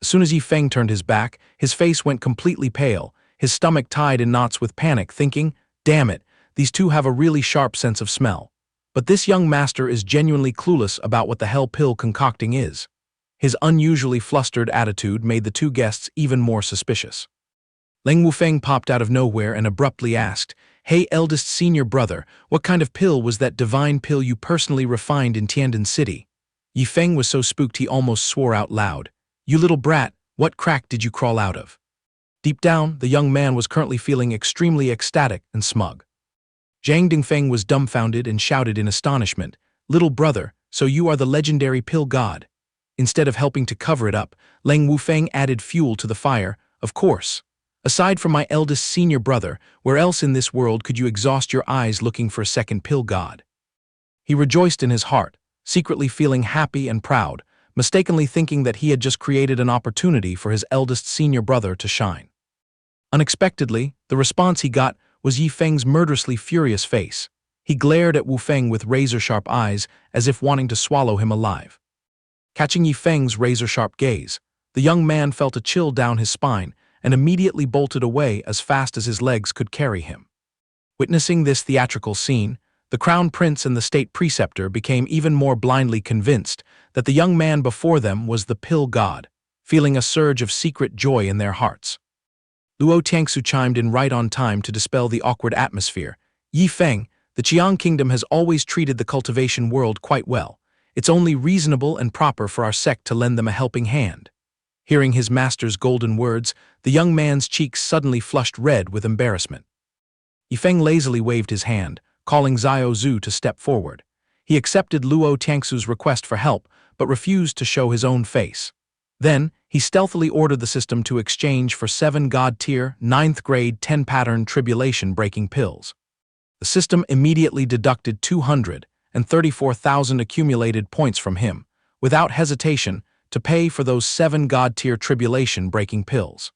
As soon as Yifeng turned his back, his face went completely pale, his stomach tied in knots with panic, thinking, Damn it, these two have a really sharp sense of smell. But this young master is genuinely clueless about what the hell pill concocting is. His unusually flustered attitude made the two guests even more suspicious. Leng Wufeng popped out of nowhere and abruptly asked, Hey eldest senior brother, what kind of pill was that divine pill you personally refined in Tiandan City? Yifeng was so spooked he almost swore out loud. You little brat, what crack did you crawl out of? Deep down, the young man was currently feeling extremely ecstatic and smug. Zhang Dongfeng was dumbfounded and shouted in astonishment, Little brother, so you are the legendary pill god. Instead of helping to cover it up, Leng Wufeng added fuel to the fire, Of course. Aside from my eldest senior brother, where else in this world could you exhaust your eyes looking for a second pill god? He rejoiced in his heart, secretly feeling happy and proud, mistakenly thinking that he had just created an opportunity for his eldest senior brother to shine. Unexpectedly, the response he got was Yi Feng's murderously furious face. He glared at Wu Feng with razor-sharp eyes, as if wanting to swallow him alive. Catching Yi Feng's razor-sharp gaze, the young man felt a chill down his spine and immediately bolted away as fast as his legs could carry him. Witnessing this theatrical scene, the crown prince and the state preceptor became even more blindly convinced that the young man before them was the pill god, feeling a surge of secret joy in their hearts. Luo Tiangsu chimed in right on time to dispel the awkward atmosphere. Yi Feng, the Qiang kingdom has always treated the cultivation world quite well. It's only reasonable and proper for our sect to lend them a helping hand. Hearing his master's golden words, the young man's cheeks suddenly flushed red with embarrassment. Yi Feng lazily waved his hand, calling Xiao Zhu to step forward. He accepted Luo Tiangsu's request for help, but refused to show his own face. Then, he stealthily ordered the system to exchange for 7 God-tier, 9th grade, 10-pattern tribulation-breaking pills. The system immediately deducted 234,000 accumulated points from him, without hesitation, to pay for those 7 God-tier tribulation-breaking pills.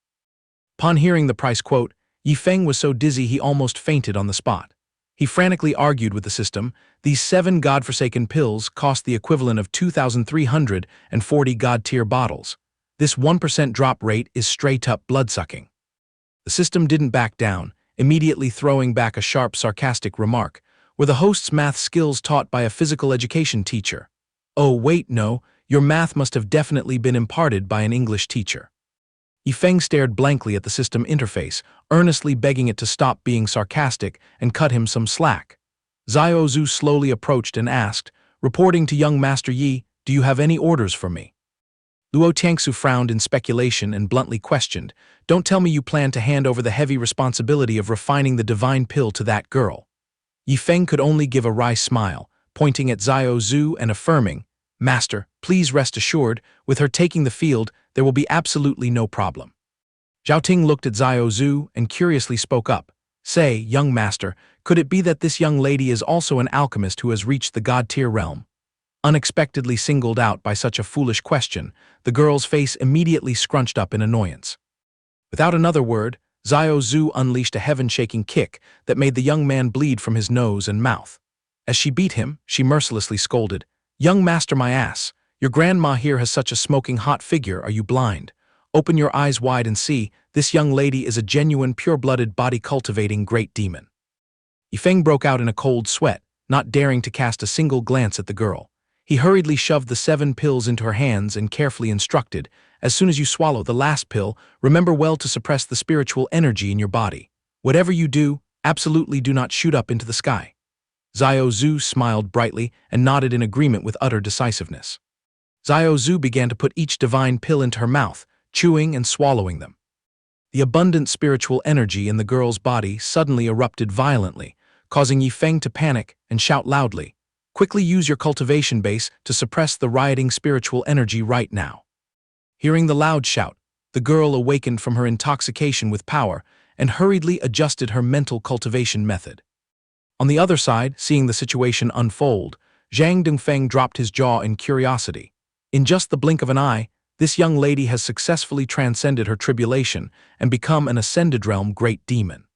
Upon hearing the price quote, Yi Feng was so dizzy he almost fainted on the spot. He frantically argued with the system. These 7 godforsaken pills cost the equivalent of 2,340 God-tier bottles. This 1% drop rate is straight-up blood-sucking. The system didn't back down, immediately throwing back a sharp, sarcastic remark. Were the host's math skills taught by a physical education teacher? Oh, wait, no, your math must have definitely been imparted by an English teacher. Yi Feng stared blankly at the system interface, earnestly begging it to stop being sarcastic and cut him some slack. Xiao Zhu slowly approached and asked, reporting to young Master Yi, do you have any orders for me? Luo Tiangsu frowned in speculation and bluntly questioned, don't tell me you plan to hand over the heavy responsibility of refining the divine pill to that girl. Yi Feng could only give a wry smile, pointing at Xiao Zhu and affirming, Master, please rest assured, with her taking the field, there will be absolutely no problem. Zhao Ting looked at Xiao Zhu and curiously spoke up. Say, young master, could it be that this young lady is also an alchemist who has reached the god-tier realm? Unexpectedly singled out by such a foolish question, the girl's face immediately scrunched up in annoyance. Without another word, Xiao Zhu unleashed a heaven-shaking kick that made the young man bleed from his nose and mouth. As she beat him, she mercilessly scolded, Young master, my ass, your grandma here has such a smoking hot figure, are you blind? Open your eyes wide and see, this young lady is a genuine pure-blooded body-cultivating great demon. Yi Feng broke out in a cold sweat, not daring to cast a single glance at the girl. He hurriedly shoved the 7 pills into her hands and carefully instructed, as soon as you swallow the last pill, remember well to suppress the spiritual energy in your body. Whatever you do, absolutely do not shoot up into the sky. Xiao Zhu smiled brightly and nodded in agreement with utter decisiveness. Xiao Zhu began to put each divine pill into her mouth, chewing and swallowing them. The abundant spiritual energy in the girl's body suddenly erupted violently, causing Yi Feng to panic and shout loudly, Quickly use your cultivation base to suppress the rioting spiritual energy right now. Hearing the loud shout, the girl awakened from her intoxication with power and hurriedly adjusted her mental cultivation method. On the other side, seeing the situation unfold, Zhang Dongfeng dropped his jaw in curiosity. In just the blink of an eye, this young lady has successfully transcended her tribulation and become an ascended realm great demon.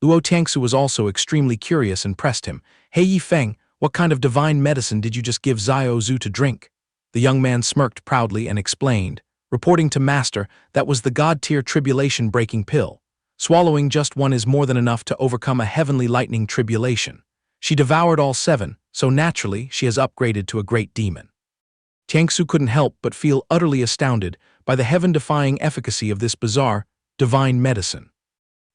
Luo Tiangsu was also extremely curious and pressed him. Hey Yi Feng, what kind of divine medicine did you just give Xiao Zhu to drink? The young man smirked proudly and explained, reporting to Master that was the god-tier tribulation-breaking pill. Swallowing just one is more than enough to overcome a heavenly lightning tribulation. She devoured all 7, so naturally she has upgraded to a great demon. Tiangsu couldn't help but feel utterly astounded by the heaven-defying efficacy of this bizarre, divine medicine.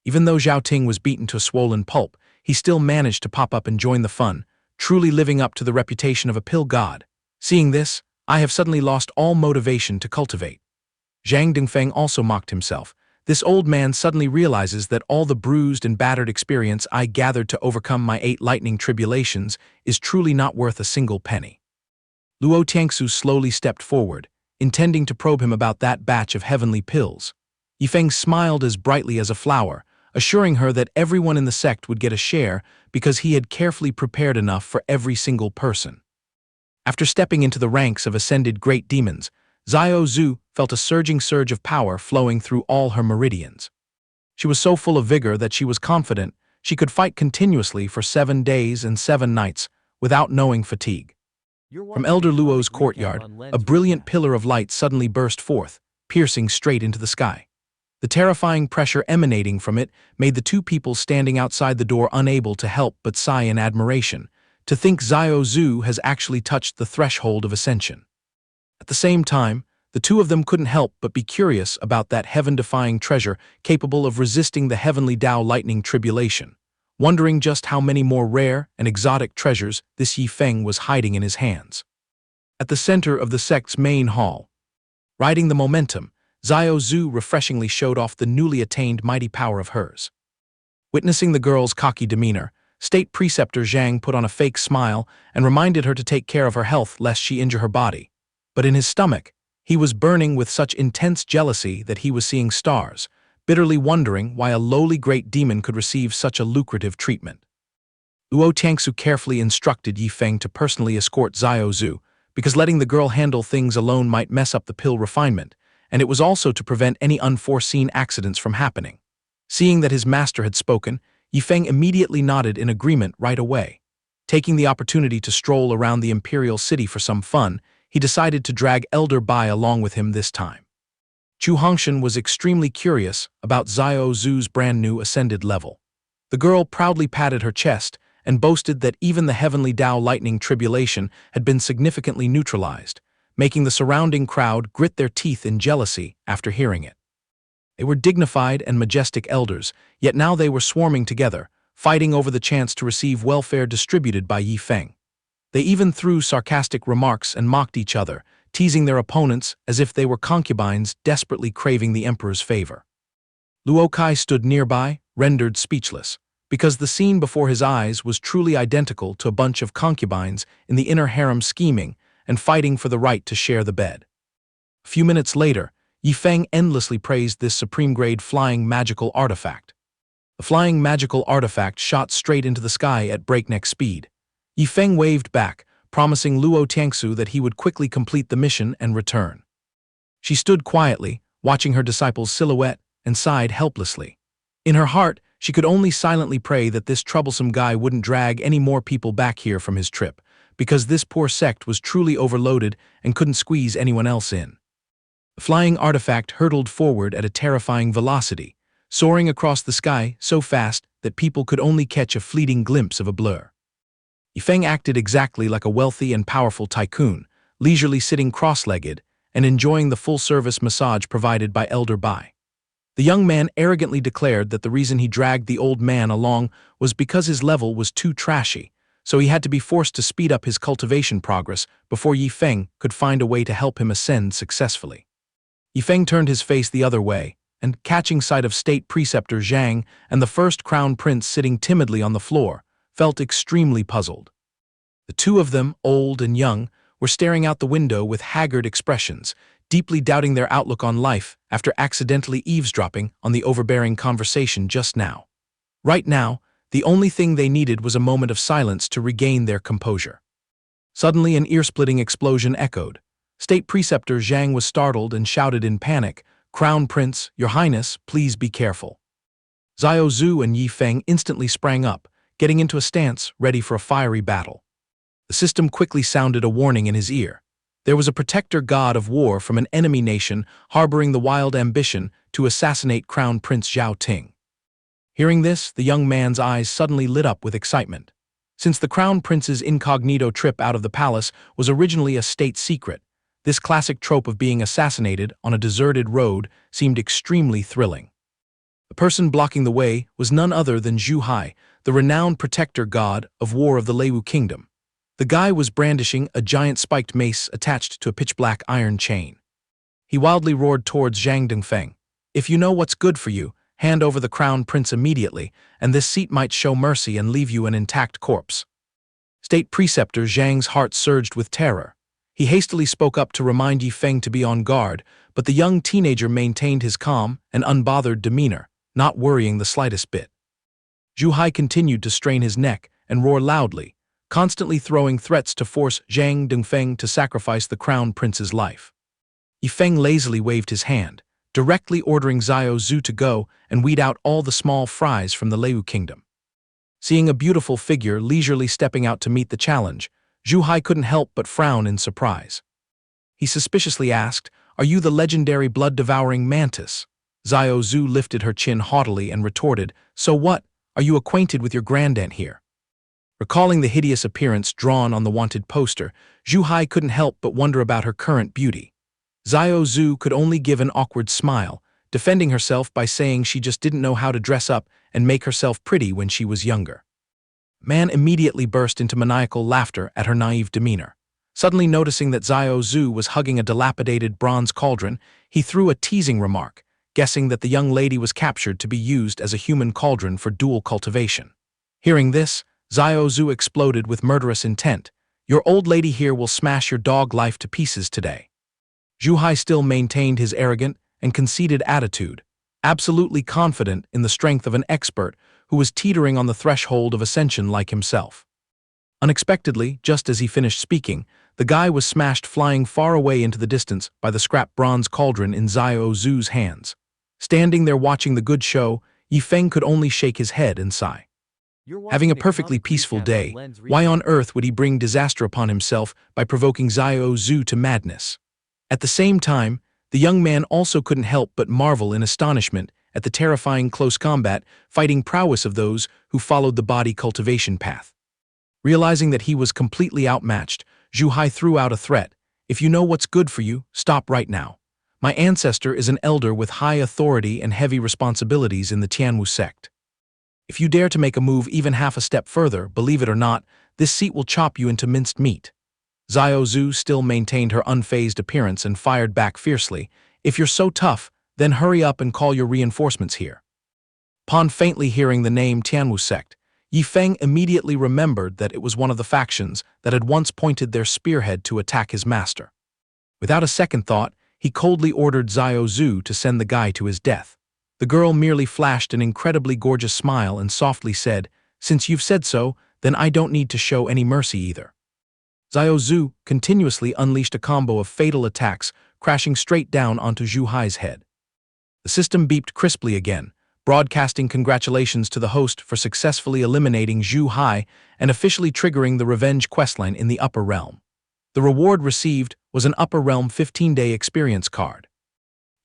Even though Zhao Ting was beaten to a swollen pulp, he still managed to pop up and join the fun, truly living up to the reputation of a pill god. Seeing this, I have suddenly lost all motivation to cultivate. Zhang Dongfeng also mocked himself. This old man suddenly realizes that all the bruised and battered experience I gathered to overcome my 8 lightning tribulations is truly not worth a single penny. Luo Tiangsu slowly stepped forward, intending to probe him about that batch of heavenly pills. Yifeng smiled as brightly as a flower, assuring her that everyone in the sect would get a share because he had carefully prepared enough for every single person. After stepping into the ranks of ascended great demons, Xiao Zhu felt a surging surge of power flowing through all her meridians. She was so full of vigor that she was confident she could fight continuously for 7 days and 7 nights without knowing fatigue. From Elder Luo's courtyard, a brilliant pillar of light suddenly burst forth, piercing straight into the sky. The terrifying pressure emanating from it made the two people standing outside the door unable to help but sigh in admiration, to think Xiao Zhu has actually touched the threshold of ascension. At the same time, the two of them couldn't help but be curious about that heaven-defying treasure capable of resisting the heavenly Tao lightning tribulation, wondering just how many more rare and exotic treasures this Yifeng was hiding in his hands. At the center of the sect's main hall, riding the momentum, Xiao Zhu refreshingly showed off the newly attained mighty power of hers. Witnessing the girl's cocky demeanor, State Preceptor Zhang put on a fake smile and reminded her to take care of her health lest she injure her body. But in his stomach, he was burning with such intense jealousy that he was seeing stars, bitterly wondering why a lowly great demon could receive such a lucrative treatment. Luo Tiangsu carefully instructed Yifeng to personally escort Xiao Zhu, because letting the girl handle things alone might mess up the pill refinement, and it was also to prevent any unforeseen accidents from happening. Seeing that his master had spoken, Yifeng immediately nodded in agreement right away. Taking the opportunity to stroll around the imperial city for some fun, he decided to drag Elder Bai along with him this time. Chu Hongshan was extremely curious about Xiao Zhu's brand new ascended level. The girl proudly patted her chest and boasted that even the heavenly Tao lightning tribulation had been significantly neutralized, making the surrounding crowd grit their teeth in jealousy after hearing it. They were dignified and majestic elders, yet now they were swarming together, fighting over the chance to receive welfare distributed by Yifeng. They even threw sarcastic remarks and mocked each other, teasing their opponents as if they were concubines desperately craving the emperor's favor. Luo Kai stood nearby, rendered speechless, because the scene before his eyes was truly identical to a bunch of concubines in the inner harem scheming and fighting for the right to share the bed. A few minutes later, Yifeng endlessly praised this supreme-grade flying magical artifact. The flying magical artifact shot straight into the sky at breakneck speed. Yifeng waved back, promising Luo Tiangsu that he would quickly complete the mission and return. She stood quietly, watching her disciple's silhouette, and sighed helplessly. In her heart, she could only silently pray that this troublesome guy wouldn't drag any more people back here from his trip, because this poor sect was truly overloaded and couldn't squeeze anyone else in. The flying artifact hurtled forward at a terrifying velocity, soaring across the sky so fast that people could only catch a fleeting glimpse of a blur. Yifeng acted exactly like a wealthy and powerful tycoon, leisurely sitting cross-legged and enjoying the full-service massage provided by Elder Bai. The young man arrogantly declared that the reason he dragged the old man along was because his level was too trashy, so he had to be forced to speed up his cultivation progress before Yifeng could find a way to help him ascend successfully. Yifeng turned his face the other way, and catching sight of State Preceptor Zhang and the first crown prince sitting timidly on the floor, felt extremely puzzled. The two of them, old and young, were staring out the window with haggard expressions, deeply doubting their outlook on life after accidentally eavesdropping on the overbearing conversation just now. Right now, the only thing they needed was a moment of silence to regain their composure. Suddenly, an ear-splitting explosion echoed. State Preceptor Zhang was startled and shouted in panic, "Crown Prince, Your Highness, please be careful." Xiao Zhu and Yifeng instantly sprang up, getting into a stance ready for a fiery battle. The system quickly sounded a warning in his ear. There was a protector god of war from an enemy nation harboring the wild ambition to assassinate Crown Prince Zhao Ting. Hearing this, the young man's eyes suddenly lit up with excitement. Since the Crown Prince's incognito trip out of the palace was originally a state secret, this classic trope of being assassinated on a deserted road seemed extremely thrilling. The person blocking the way was none other than Zhu Hai, the renowned protector god of war of the Leiwu Kingdom. The guy was brandishing a giant spiked mace attached to a pitch-black iron chain. He wildly roared towards Zhang Dongfeng, "If you know what's good for you, hand over the crown prince immediately, and this seat might show mercy and leave you an intact corpse." State Preceptor Zhang's heart surged with terror. He hastily spoke up to remind Yifeng to be on guard, but the young teenager maintained his calm and unbothered demeanor, not worrying the slightest bit. Zhu Hai continued to strain his neck and roar loudly, constantly throwing threats to force Zhang Dongfeng to sacrifice the crown prince's life. Yifeng lazily waved his hand, directly ordering Xiao Zhu to go and weed out all the small fries from the Leu kingdom. Seeing a beautiful figure leisurely stepping out to meet the challenge, Zhu Hai couldn't help but frown in surprise. He suspiciously asked, "Are you the legendary blood-devouring mantis?" Xiao Zhu lifted her chin haughtily and retorted, "So what? Are you acquainted with your grandaunt here?" Recalling the hideous appearance drawn on the wanted poster, Zhu Hai couldn't help but wonder about her current beauty. Xiao Zhu could only give an awkward smile, defending herself by saying she just didn't know how to dress up and make herself pretty when she was younger. Man immediately burst into maniacal laughter at her naive demeanor. Suddenly noticing that Xiao Zhu was hugging a dilapidated bronze cauldron, he threw a teasing remark, guessing that the young lady was captured to be used as a human cauldron for dual cultivation. Hearing this, Xiao Zhu exploded with murderous intent. "Your old lady here will smash your dog life to pieces today." Zhu Hai still maintained his arrogant and conceited attitude, absolutely confident in the strength of an expert who was teetering on the threshold of ascension like himself. Unexpectedly, just as he finished speaking, the guy was smashed flying far away into the distance by the scrap bronze cauldron in Xiao Zhu's hands. Standing there watching the good show, Yifeng could only shake his head and sigh. Having a perfectly peaceful day, why on earth would he bring disaster upon himself by provoking Xiao Zhu to madness? At the same time, the young man also couldn't help but marvel in astonishment at the terrifying close combat fighting prowess of those who followed the body cultivation path. Realizing that he was completely outmatched, Zhu Hai threw out a threat. "If you know what's good for you, stop right now. My ancestor is an elder with high authority and heavy responsibilities in the Tianwu sect. If you dare to make a move even half a step further, believe it or not, this seat will chop you into minced meat." Xiao Zhu still maintained her unfazed appearance and fired back fiercely, "If you're so tough, then hurry up and call your reinforcements here." Upon faintly hearing the name Tianwu sect, Yifeng immediately remembered that it was one of the factions that had once pointed their spearhead to attack his master. Without a second thought, he coldly ordered Xiao Zhu to send the guy to his death. The girl merely flashed an incredibly gorgeous smile and softly said, "Since you've said so, then I don't need to show any mercy either." Xiao Zhu continuously unleashed a combo of fatal attacks, crashing straight down onto Zhu Hai's head. The system beeped crisply again, broadcasting congratulations to the host for successfully eliminating Zhu Hai and officially triggering the revenge questline in the Upper Realm. The reward received was an Upper Realm 15-day experience card.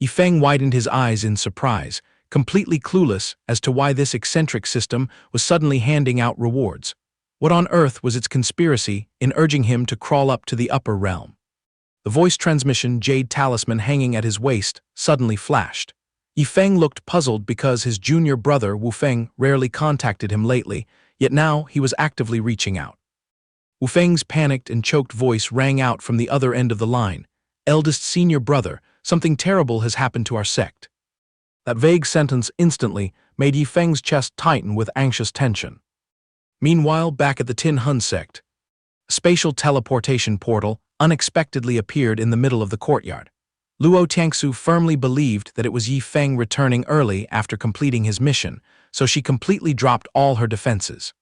Yifeng widened his eyes in surprise, completely clueless as to why this eccentric system was suddenly handing out rewards. What on earth was its conspiracy in urging him to crawl up to the Upper Realm? The voice transmission jade talisman hanging at his waist suddenly flashed. Yifeng looked puzzled because his junior brother Wu Feng rarely contacted him lately, yet now he was actively reaching out. Wu Feng's panicked and choked voice rang out from the other end of the line. "Eldest senior brother, something terrible has happened to our sect." That vague sentence instantly made Yifeng's chest tighten with anxious tension. Meanwhile, back at the Tin Hun sect, a spatial teleportation portal unexpectedly appeared in the middle of the courtyard. Luo Tiangsu firmly believed that it was Yifeng returning early after completing his mission, so she completely dropped all her defenses.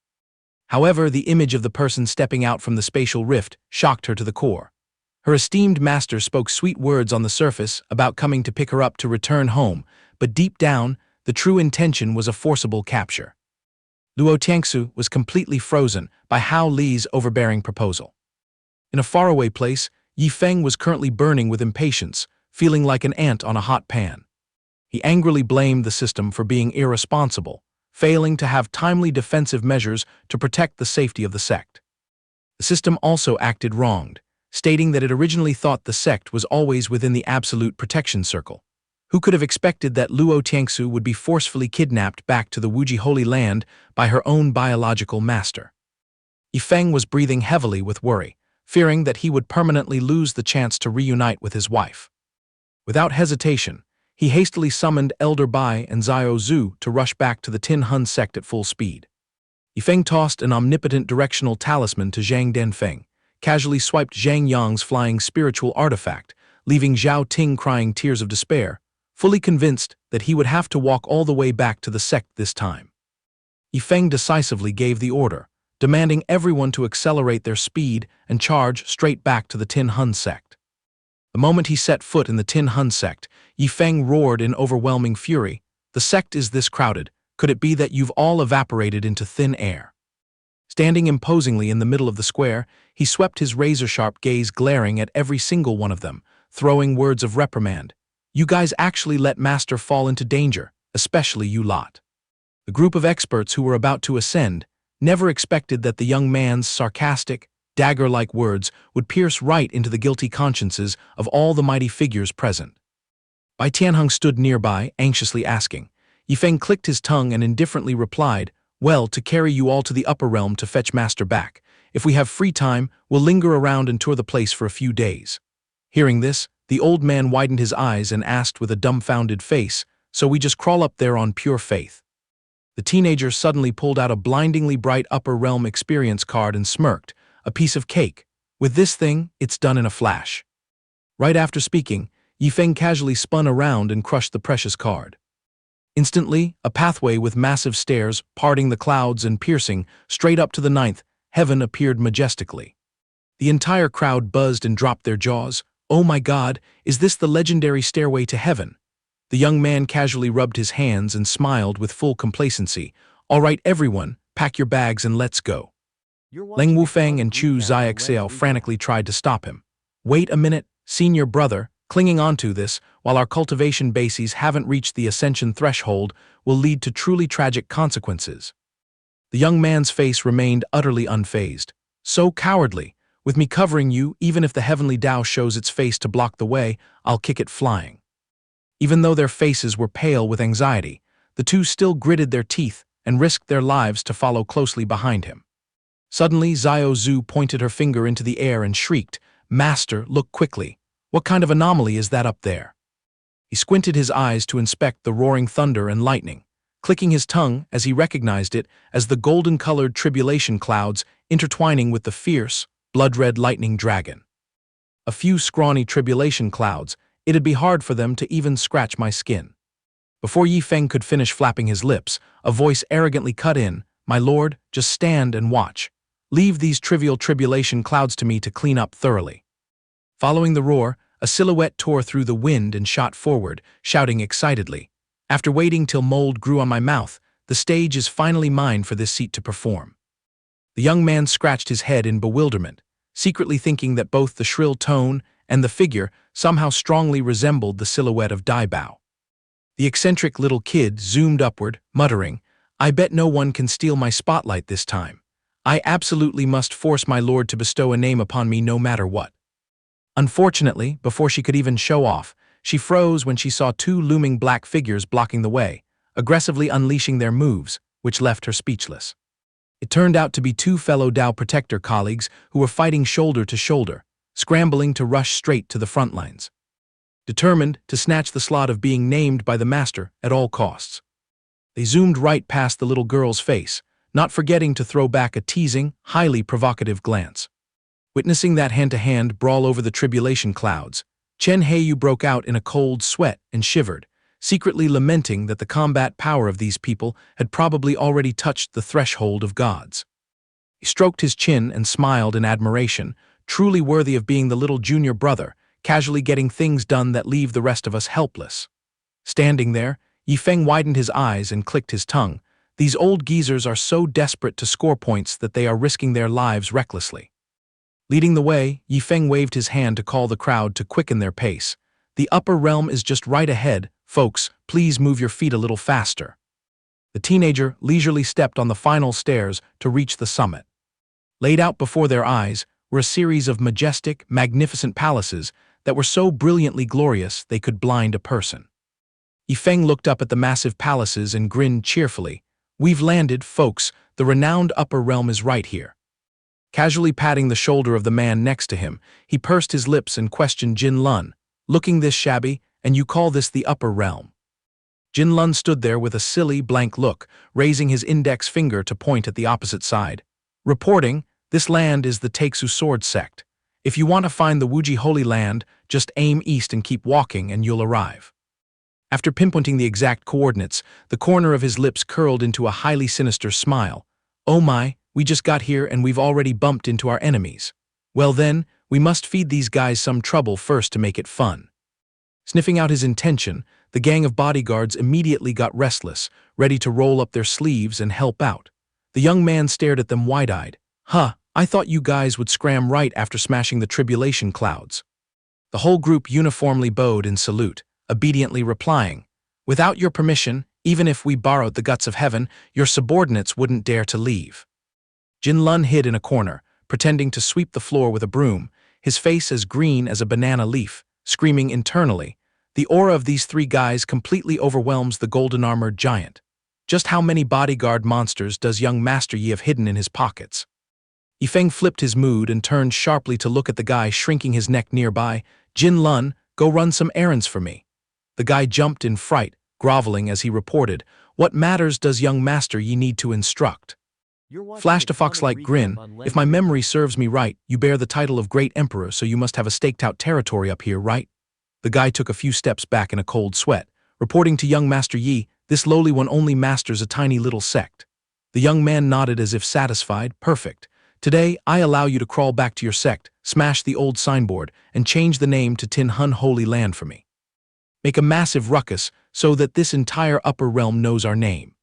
However, the image of the person stepping out from the spatial rift shocked her to the core. Her esteemed master spoke sweet words on the surface about coming to pick her up to return home, but deep down, the true intention was a forcible capture. Luo Tiangsu was completely frozen by Hao Li's overbearing proposal. In a faraway place, Yifeng was currently burning with impatience, feeling like an ant on a hot pan. He angrily blamed the system for being irresponsible, failing to have timely defensive measures to protect the safety of the sect. The system also acted wronged, stating that it originally thought the sect was always within the absolute protection circle. Who could have expected that Luo Tiangsu would be forcefully kidnapped back to the Wuji Holy Land by her own biological master? Yifeng was breathing heavily with worry, fearing that he would permanently lose the chance to reunite with his wife. Without hesitation, he hastily summoned Elder Bai and Xiao Zhu to rush back to the Tin Hun sect at full speed. Yifeng tossed an omnipotent directional talisman to Zhang Denfeng, casually swiped Zhang Yang's flying spiritual artifact, leaving Zhao Ting crying tears of despair, fully convinced that he would have to walk all the way back to the sect this time. Yifeng decisively gave the order, demanding everyone to accelerate their speed and charge straight back to the Tin Hun sect. The moment he set foot in the Tin Hun sect, Yifeng roared in overwhelming fury. "The sect is this crowded. Could it be that you've all evaporated into thin air?" Standing imposingly in the middle of the square, he swept his razor-sharp gaze glaring at every single one of them, throwing words of reprimand. "You guys actually let Master fall into danger, especially you lot." The group of experts who were about to ascend never expected that the young man's sarcastic, dagger-like words would pierce right into the guilty consciences of all the mighty figures present. Bai Tianheng stood nearby, anxiously asking. Yifeng clicked his tongue and indifferently replied, "Well, to carry you all to the upper realm to fetch Master back. If we have free time, we'll linger around and tour the place for a few days." Hearing this, the old man widened his eyes and asked with a dumbfounded face, "So we just crawl up there on pure faith?" The teenager suddenly pulled out a blindingly bright upper realm experience card and smirked. "A piece of cake. With this thing, it's done in a flash." Right after speaking, Yifeng casually spun around and crushed the precious card. Instantly, a pathway with massive stairs, parting the clouds and piercing, straight up to the ninth heaven appeared majestically. The entire crowd buzzed and dropped their jaws. "Oh my God, is this the legendary stairway to heaven?" The young man casually rubbed his hands and smiled with full complacency. "All right, everyone, pack your bags and let's go." Leng Wufeng and Chu Xiaxia frantically tried to stop him. "Wait a minute, senior brother, clinging onto this, while our cultivation bases haven't reached the ascension threshold, will lead to truly tragic consequences." The young man's face remained utterly unfazed. "So cowardly. With me covering you, even if the heavenly Tao shows its face to block the way, I'll kick it flying." Even though their faces were pale with anxiety, the two still gritted their teeth and risked their lives to follow closely behind him. Suddenly, Xiao Zhu pointed her finger into the air and shrieked, "Master, look quickly. What kind of anomaly is that up there?" He squinted his eyes to inspect the roaring thunder and lightning, clicking his tongue as he recognized it as the golden-colored tribulation clouds intertwining with the fierce, blood-red lightning dragon. A few scrawny tribulation clouds, it'd be hard for them to even scratch my skin. Before Yifeng could finish flapping his lips, a voice arrogantly cut in, "My lord, just stand and watch. Leave these trivial tribulation clouds to me to clean up thoroughly." Following the roar, a silhouette tore through the wind and shot forward, shouting excitedly, "After waiting till mold grew on my mouth, the stage is finally mine for this seat to perform." The young man scratched his head in bewilderment, secretly thinking that both the shrill tone and the figure somehow strongly resembled the silhouette of Dai Bao. The eccentric little kid zoomed upward, muttering, "I bet no one can steal my spotlight this time. I absolutely must force my lord to bestow a name upon me no matter what." Unfortunately, before she could even show off, she froze when she saw two looming black figures blocking the way, aggressively unleashing their moves, which left her speechless. It turned out to be two fellow Dao Protector colleagues who were fighting shoulder to shoulder, scrambling to rush straight to the front lines, determined to snatch the slot of being named by the master at all costs. They zoomed right past the little girl's face, not forgetting to throw back a teasing, highly provocative glance. Witnessing that hand-to-hand brawl over the tribulation clouds, Chen Heiyu broke out in a cold sweat and shivered, secretly lamenting that the combat power of these people had probably already touched the threshold of gods. He stroked his chin and smiled in admiration, truly worthy of being the little junior brother, casually getting things done that leave the rest of us helpless. Standing there, Yifeng widened his eyes and clicked his tongue. These old geezers are so desperate to score points that they are risking their lives recklessly. Leading the way, Yifeng waved his hand to call the crowd to quicken their pace. "The upper realm is just right ahead, folks, please move your feet a little faster." The teenager leisurely stepped on the final stairs to reach the summit. Laid out before their eyes were a series of majestic, magnificent palaces that were so brilliantly glorious they could blind a person. Yifeng looked up at the massive palaces and grinned cheerfully. "We've landed, folks, the renowned upper realm is right here." Casually patting the shoulder of the man next to him, he pursed his lips and questioned Jin Lun, "Looking this shabby, and you call this the upper realm?" Jin Lun stood there with a silly, blank look, raising his index finger to point at the opposite side. Reporting, This land is the Taixu Sword Sect. If you want to find the Wuji Holy Land, just aim east and keep walking and you'll arrive. After pinpointing the exact coordinates, the corner of his lips curled into a highly sinister smile. Oh my, we just got here and we've already bumped into our enemies. Well then, we must feed these guys some trouble first to make it fun. Sniffing out his intention, the gang of bodyguards immediately got restless, ready to roll up their sleeves and help out. The young man stared at them wide-eyed. Huh, I thought you guys would scram right after smashing the tribulation clouds. The whole group uniformly bowed in salute, obediently replying, without your permission, even if we borrowed the guts of heaven, your subordinates wouldn't dare to leave. Jin Lun hid in a corner, pretending to sweep the floor with a broom, his face as green as a banana leaf, screaming internally, the aura of these three guys completely overwhelms the golden-armored giant. Just how many bodyguard monsters does young Master Yi have hidden in his pockets? Yifeng flipped his mood and turned sharply to look at the guy shrinking his neck nearby. Jin Lun, go run some errands for me. The guy jumped in fright, groveling as he reported, what matters does young Master Yi need to instruct? Flashed a fox-like grin, if my memory serves me right, you bear the title of Great Emperor, so you must have a staked-out territory up here, right? The guy took a few steps back in a cold sweat, reporting to young Master Yi, this lowly one only masters a tiny little sect. The young man nodded as if satisfied. Perfect. Today, I allow you to crawl back to your sect, smash the old signboard, and change the name to Tin Hun Holy Land for me. Make a massive ruckus so that this entire upper realm knows our name.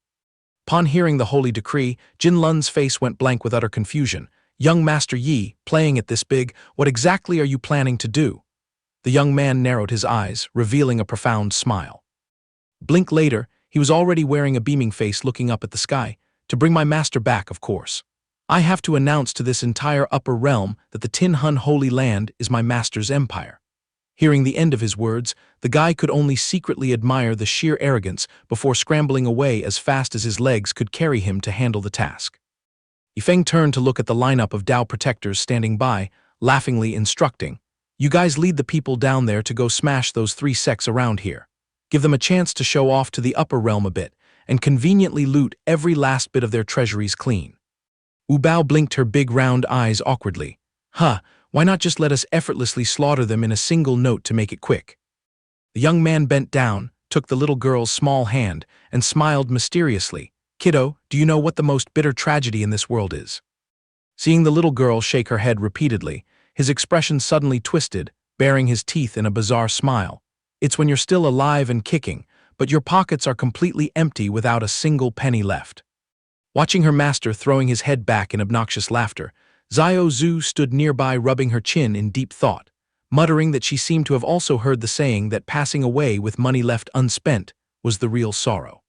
Upon hearing the holy decree, Jin Lun's face went blank with utter confusion. Young Master Yi, playing it this big, what exactly are you planning to do? The young man narrowed his eyes, revealing a profound smile. Blink later, he was already wearing a beaming face looking up at the sky. To bring my master back, of course. I have to announce to this entire upper realm that the Tin Hun Holy Land is my master's empire. Hearing the end of his words, the guy could only secretly admire the sheer arrogance before scrambling away as fast as his legs could carry him to handle the task. Yifeng turned to look at the lineup of Dao protectors standing by, laughingly instructing, you guys lead the people down there to go smash those three sects around here. Give them a chance to show off to the upper realm a bit, and conveniently loot every last bit of their treasuries clean. Wu Bao blinked her big round eyes awkwardly. Why not just let us effortlessly slaughter them in a single note to make it quick? The young man bent down, took the little girl's small hand, and smiled mysteriously. Kiddo, do you know what the most bitter tragedy in this world is? Seeing the little girl shake her head repeatedly, his expression suddenly twisted, baring his teeth in a bizarre smile. It's when you're still alive and kicking, but your pockets are completely empty without a single penny left. Watching her master throwing his head back in obnoxious laughter, Xiao Zhu stood nearby rubbing her chin in deep thought, muttering that she seemed to have also heard the saying that passing away with money left unspent was the real sorrow.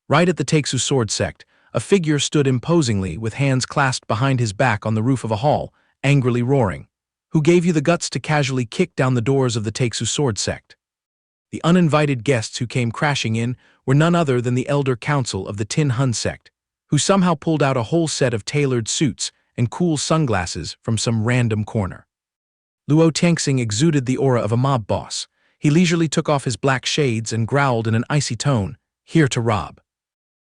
Right at the Taixu Sword Sect, a figure stood imposingly with hands clasped behind his back on the roof of a hall, angrily roaring. Who gave you the guts to casually kick down the doors of the Taixu Sword Sect? The uninvited guests who came crashing in were none other than the elder council of the Tin Hun sect, who somehow pulled out a whole set of tailored suits and cool sunglasses from some random corner. Luo Tianxing exuded the aura of a mob boss. He leisurely took off his black shades and growled in an icy tone, here to rob.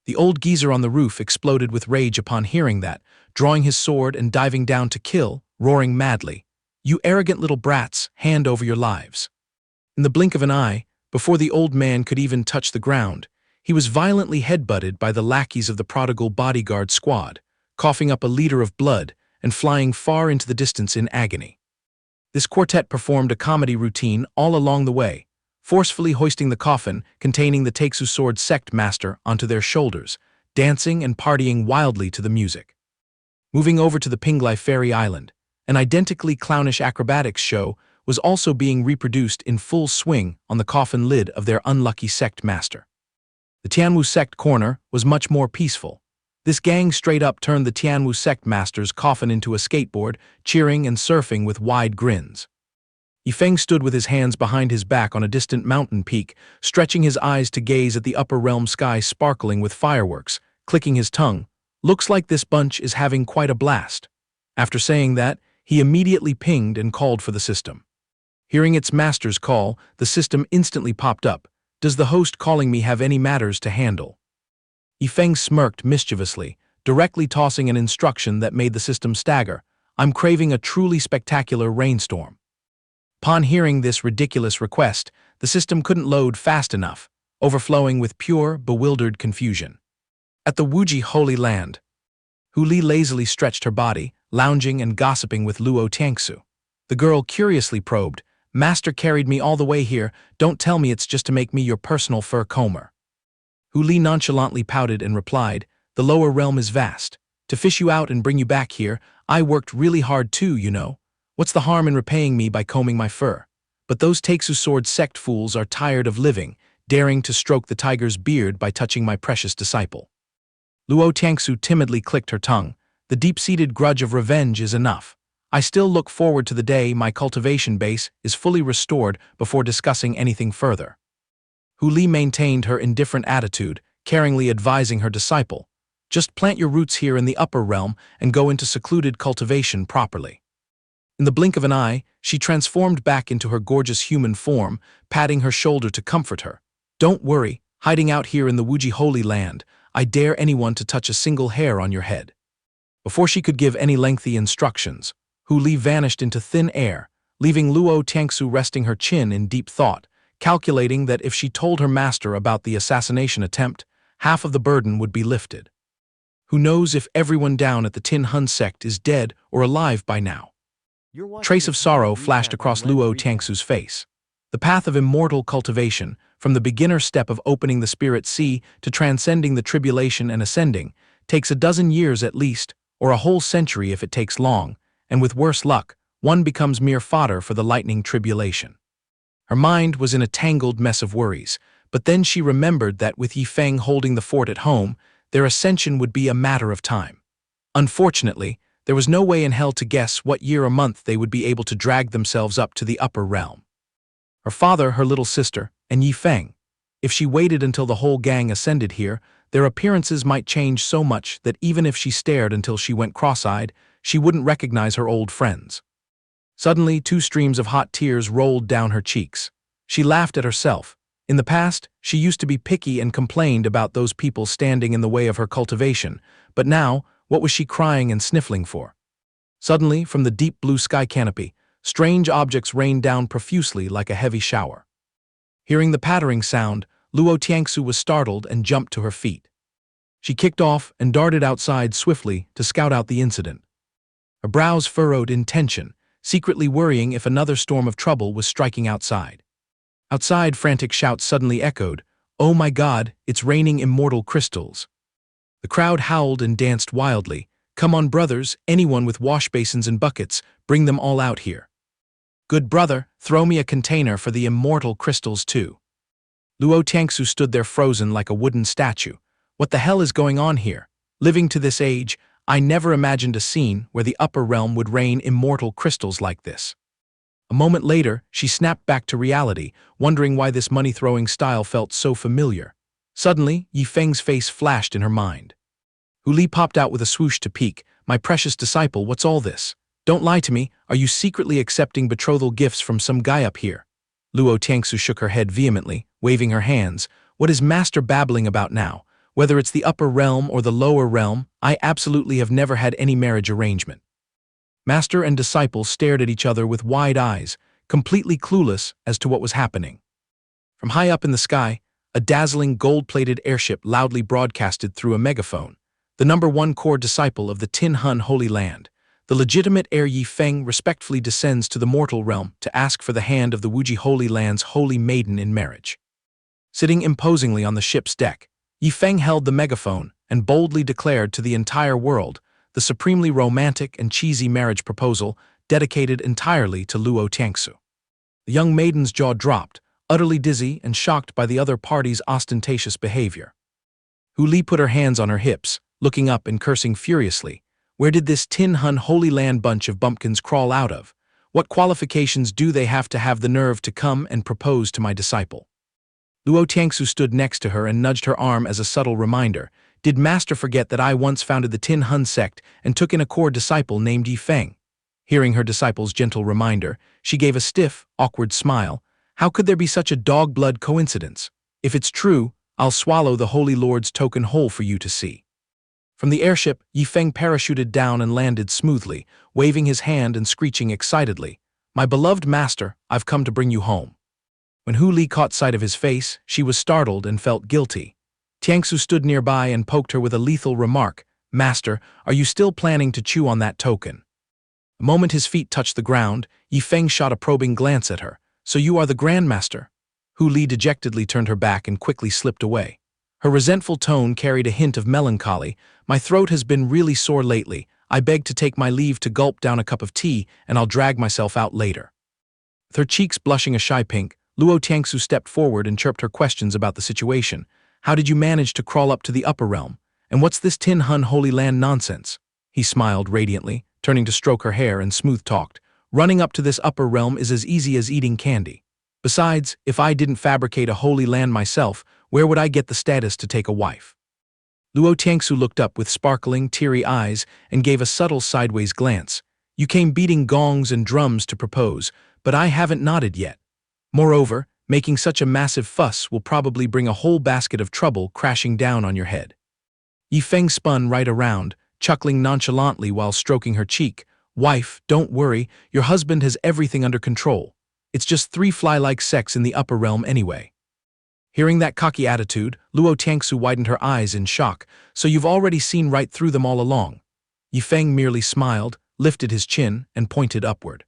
The old geezer on the roof exploded with rage upon hearing that, drawing his sword and diving down to kill, roaring madly, you arrogant little brats, hand over your lives. In the blink of an eye, before the old man could even touch the ground, he was violently headbutted by the lackeys of the prodigal bodyguard squad, coughing up a liter of blood and flying far into the distance in agony. This quartet performed a comedy routine all along the way, forcefully hoisting the coffin containing the Taixu Sword sect master onto their shoulders, dancing and partying wildly to the music. Moving over to the Pinglai Fairy Island, an identically clownish acrobatics show was also being reproduced in full swing on the coffin lid of their unlucky sect master. The Tianwu sect corner was much more peaceful. This gang straight up turned the Tianwu sect master's coffin into a skateboard, cheering and surfing with wide grins. Yifeng stood with his hands behind his back on a distant mountain peak, stretching his eyes to gaze at the upper realm sky sparkling with fireworks, clicking his tongue. Looks like this bunch is having quite a blast. After saying that, he immediately pinged and called for the system. Hearing its master's call, the system instantly popped up. Does the host calling me have any matters to handle? Yifeng smirked mischievously, directly tossing an instruction that made the system stagger. "I'm craving a truly spectacular rainstorm." Upon hearing this ridiculous request, the system couldn't load fast enough, overflowing with pure, bewildered confusion. At the Wuji Holy Land, Hu Li lazily stretched her body, lounging and gossiping with Luo Tiangsu. The girl curiously probed, "Master carried me all the way here, don't tell me it's just to make me your personal fur comber." Hu Li nonchalantly pouted and replied, "The lower realm is vast. To fish you out and bring you back here, I worked really hard too, you know. What's the harm in repaying me by combing my fur? But those Taixu sword sect fools are tired of living, daring to stroke the tiger's beard by touching my precious disciple." Luo Tiangsu timidly clicked her tongue. "The deep-seated grudge of revenge is enough. I still look forward to the day my cultivation base is fully restored before discussing anything further." Hu Li maintained her indifferent attitude, caringly advising her disciple, "Just plant your roots here in the upper realm and go into secluded cultivation properly." In the blink of an eye, she transformed back into her gorgeous human form, patting her shoulder to comfort her. "Don't worry, hiding out here in the Wuji Holy Land, I dare anyone to touch a single hair on your head." Before she could give any lengthy instructions, Hu Li vanished into thin air, leaving Luo Tiangsu resting her chin in deep thought, calculating that if she told her master about the assassination attempt, half of the burden would be lifted. Who knows if everyone down at the Tin Hun sect is dead or alive by now? A trace of sorrow flashed across Luo Tiangsu's face. The path of immortal cultivation, from the beginner step of opening the spirit sea to transcending the tribulation and ascending, takes a dozen years at least, or a whole century if it takes long, and with worse luck, one becomes mere fodder for the lightning tribulation. Her mind was in a tangled mess of worries, but then she remembered that with Yifeng holding the fort at home, their ascension would be a matter of time. Unfortunately, there was no way in hell to guess what year or month they would be able to drag themselves up to the upper realm. Her father, her little sister, and Yifeng. If she waited until the whole gang ascended here, their appearances might change so much that even if she stared until she went cross-eyed, she wouldn't recognize her old friends. Suddenly, 2 streams of hot tears rolled down her cheeks. She laughed at herself. In the past, she used to be picky and complained about those people standing in the way of her cultivation, but now, what was she crying and sniffling for? Suddenly, from the deep blue sky canopy, strange objects rained down profusely like a heavy shower. Hearing the pattering sound, Luo Tiangsu was startled and jumped to her feet. She kicked off and darted outside swiftly to scout out the incident. Her brows furrowed in tension, secretly worrying if another storm of trouble was striking outside. Outside, frantic shouts suddenly echoed, "Oh my God, it's raining immortal crystals." The crowd howled and danced wildly. "Come on, brothers, anyone with wash basins and buckets, bring them all out here. Good brother, throw me a container for the immortal crystals too." Luo Tiangsu stood there frozen like a wooden statue. What the hell is going on here? Living to this age, I never imagined a scene where the upper realm would rain immortal crystals like this. A moment later, she snapped back to reality, wondering why this money-throwing style felt so familiar. Suddenly, Yifeng's face flashed in her mind. Hu Li popped out with a swoosh to peek. "My precious disciple, what's all this? Don't lie to me, are you secretly accepting betrothal gifts from some guy up here?" Luo Tiangsu shook her head vehemently, waving her hands. "What is Master babbling about now? Whether it's the upper realm or the lower realm, I absolutely have never had any marriage arrangement." Master and disciple stared at each other with wide eyes, completely clueless as to what was happening. From high up in the sky, a dazzling gold-plated airship loudly broadcasted through a megaphone. "The #1 core disciple of the Tin Hun Holy Land, the legitimate heir Yifeng respectfully descends to the mortal realm to ask for the hand of the Wuji Holy Land's holy maiden in marriage." Sitting imposingly on the ship's deck, Yifeng held the megaphone and boldly declared to the entire world the supremely romantic and cheesy marriage proposal dedicated entirely to Luo Tiangsu. The young maiden's jaw dropped, utterly dizzy and shocked by the other party's ostentatious behavior. Hu Li put her hands on her hips, looking up and cursing furiously. Where did this Tin Hun Holy Land bunch of bumpkins crawl out of? What qualifications do they have to have the nerve to come and propose to my disciple? Luo Tiangsu stood next to her and nudged her arm as a subtle reminder. "Did Master forget that I once founded the Tin Hun sect and took in a core disciple named Yifeng?" Hearing her disciple's gentle reminder, she gave a stiff, awkward smile. "How could there be such a dog-blood coincidence? If it's true, I'll swallow the Holy Lord's token whole for you to see." From the airship, Yifeng parachuted down and landed smoothly, waving his hand and screeching excitedly, "My beloved master, I've come to bring you home." When Hu Li caught sight of his face, she was startled and felt guilty. Tiangsu stood nearby and poked her with a lethal remark, "Master, are you still planning to chew on that token?" The moment his feet touched the ground, Yifeng shot a probing glance at her. "So you are the Grandmaster?" Hu Li dejectedly turned her back and quickly slipped away. Her resentful tone carried a hint of melancholy. "My throat has been really sore lately. I beg to take my leave to gulp down a cup of tea, and I'll drag myself out later." With her cheeks blushing a shy pink, Luo Tiangsu stepped forward and chirped her questions about the situation. "How did you manage to crawl up to the upper realm? And what's this Tin Hun Holy Land nonsense?" He smiled radiantly, turning to stroke her hair and smooth-talked. "Running up to this upper realm is as easy as eating candy. Besides, if I didn't fabricate a holy land myself, where would I get the status to take a wife?" Luo Tiangsu looked up with sparkling, teary eyes and gave a subtle sideways glance. "You came beating gongs and drums to propose, but I haven't nodded yet. Moreover, making such a massive fuss will probably bring a whole basket of trouble crashing down on your head." Yifeng spun right around, chuckling nonchalantly while stroking her cheek. "Wife, don't worry, your husband has everything under control. It's just 3 fly-like sects in the upper realm anyway." Hearing that cocky attitude, Luo Tiangsu widened her eyes in shock. "So you've already seen right through them all along?" Yifeng merely smiled, lifted his chin, and pointed upward.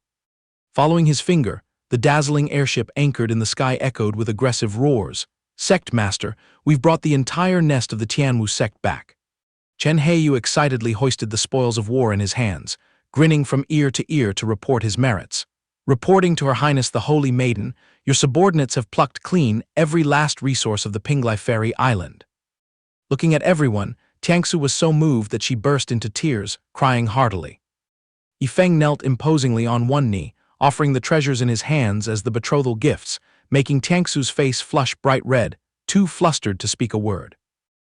Following his finger, the dazzling airship anchored in the sky echoed with aggressive roars. "Sect Master, we've brought the entire nest of the Tianwu sect back." Chen Heiyu excitedly hoisted the spoils of war in his hands, grinning from ear to ear to report his merits. "Reporting to Her Highness the Holy Maiden, your subordinates have plucked clean every last resource of the Pinglai Fairy Island." Looking at everyone, Tiangsu was so moved that she burst into tears, crying heartily. Yifeng knelt imposingly on one knee, offering the treasures in his hands as the betrothal gifts, making Tiangsu's face flush bright red, too flustered to speak a word.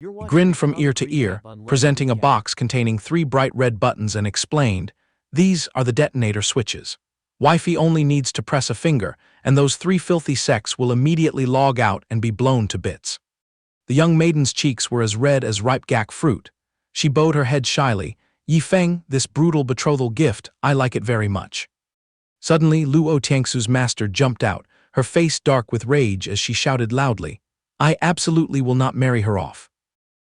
He grinned from ear to ear, presenting a box containing 3 bright red buttons and explained, "These are the detonator switches. Wifey only needs to press a finger, and those 3 filthy sects will immediately log out and be blown to bits." The young maiden's cheeks were as red as ripe gak fruit. She bowed her head shyly. "Yifeng, this brutal betrothal gift, I like it very much." Suddenly, Luo Tiangsu's master jumped out, her face dark with rage as she shouted loudly, "I absolutely will not marry her off."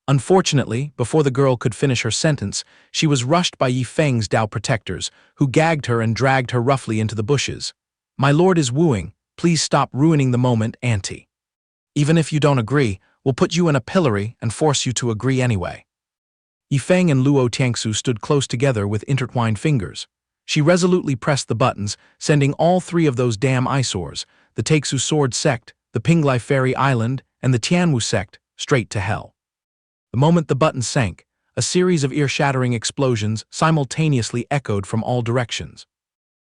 Unfortunately, before the girl could finish her sentence, she was rushed by Yifeng's Dao protectors, who gagged her and dragged her roughly into the bushes. "My lord is wooing. Please stop ruining the moment, auntie. Even if you don't agree, we'll put you in a pillory and force you to agree anyway." Yifeng and Luo Tiangsu stood close together with intertwined fingers. She resolutely pressed the buttons, sending all 3 of those damn eyesores, the Taixu Sword sect, the Pinglai Fairy Island, and the Tianwu sect, straight to hell. The moment the button sank, a series of ear-shattering explosions simultaneously echoed from all directions.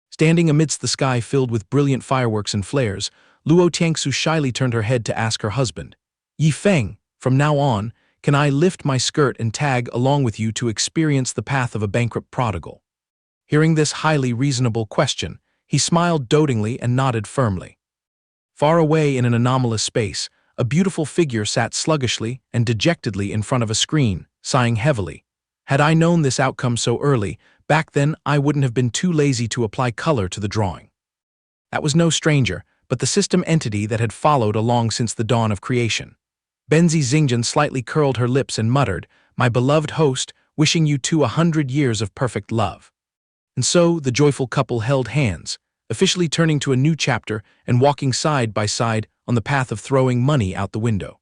Standing amidst the sky filled with brilliant fireworks and flares, Luo Tiangsu shyly turned her head to ask her husband, "Yifeng, from now on, can I lift my skirt and tag along with you to experience the path of a bankrupt prodigal?" Hearing this highly reasonable question, he smiled dotingly and nodded firmly. Far away in an anomalous space, a beautiful figure sat sluggishly and dejectedly in front of a screen, sighing heavily. "Had I known this outcome so early, back then I wouldn't have been too lazy to apply color to the drawing." That was no stranger, but the system entity that had followed along since the dawn of creation. Benzi Xingjian slightly curled her lips and muttered, "My beloved host, wishing you 100 years of perfect love." And so the joyful couple held hands, officially turning to a new chapter and walking side by side on the path of throwing money out the window.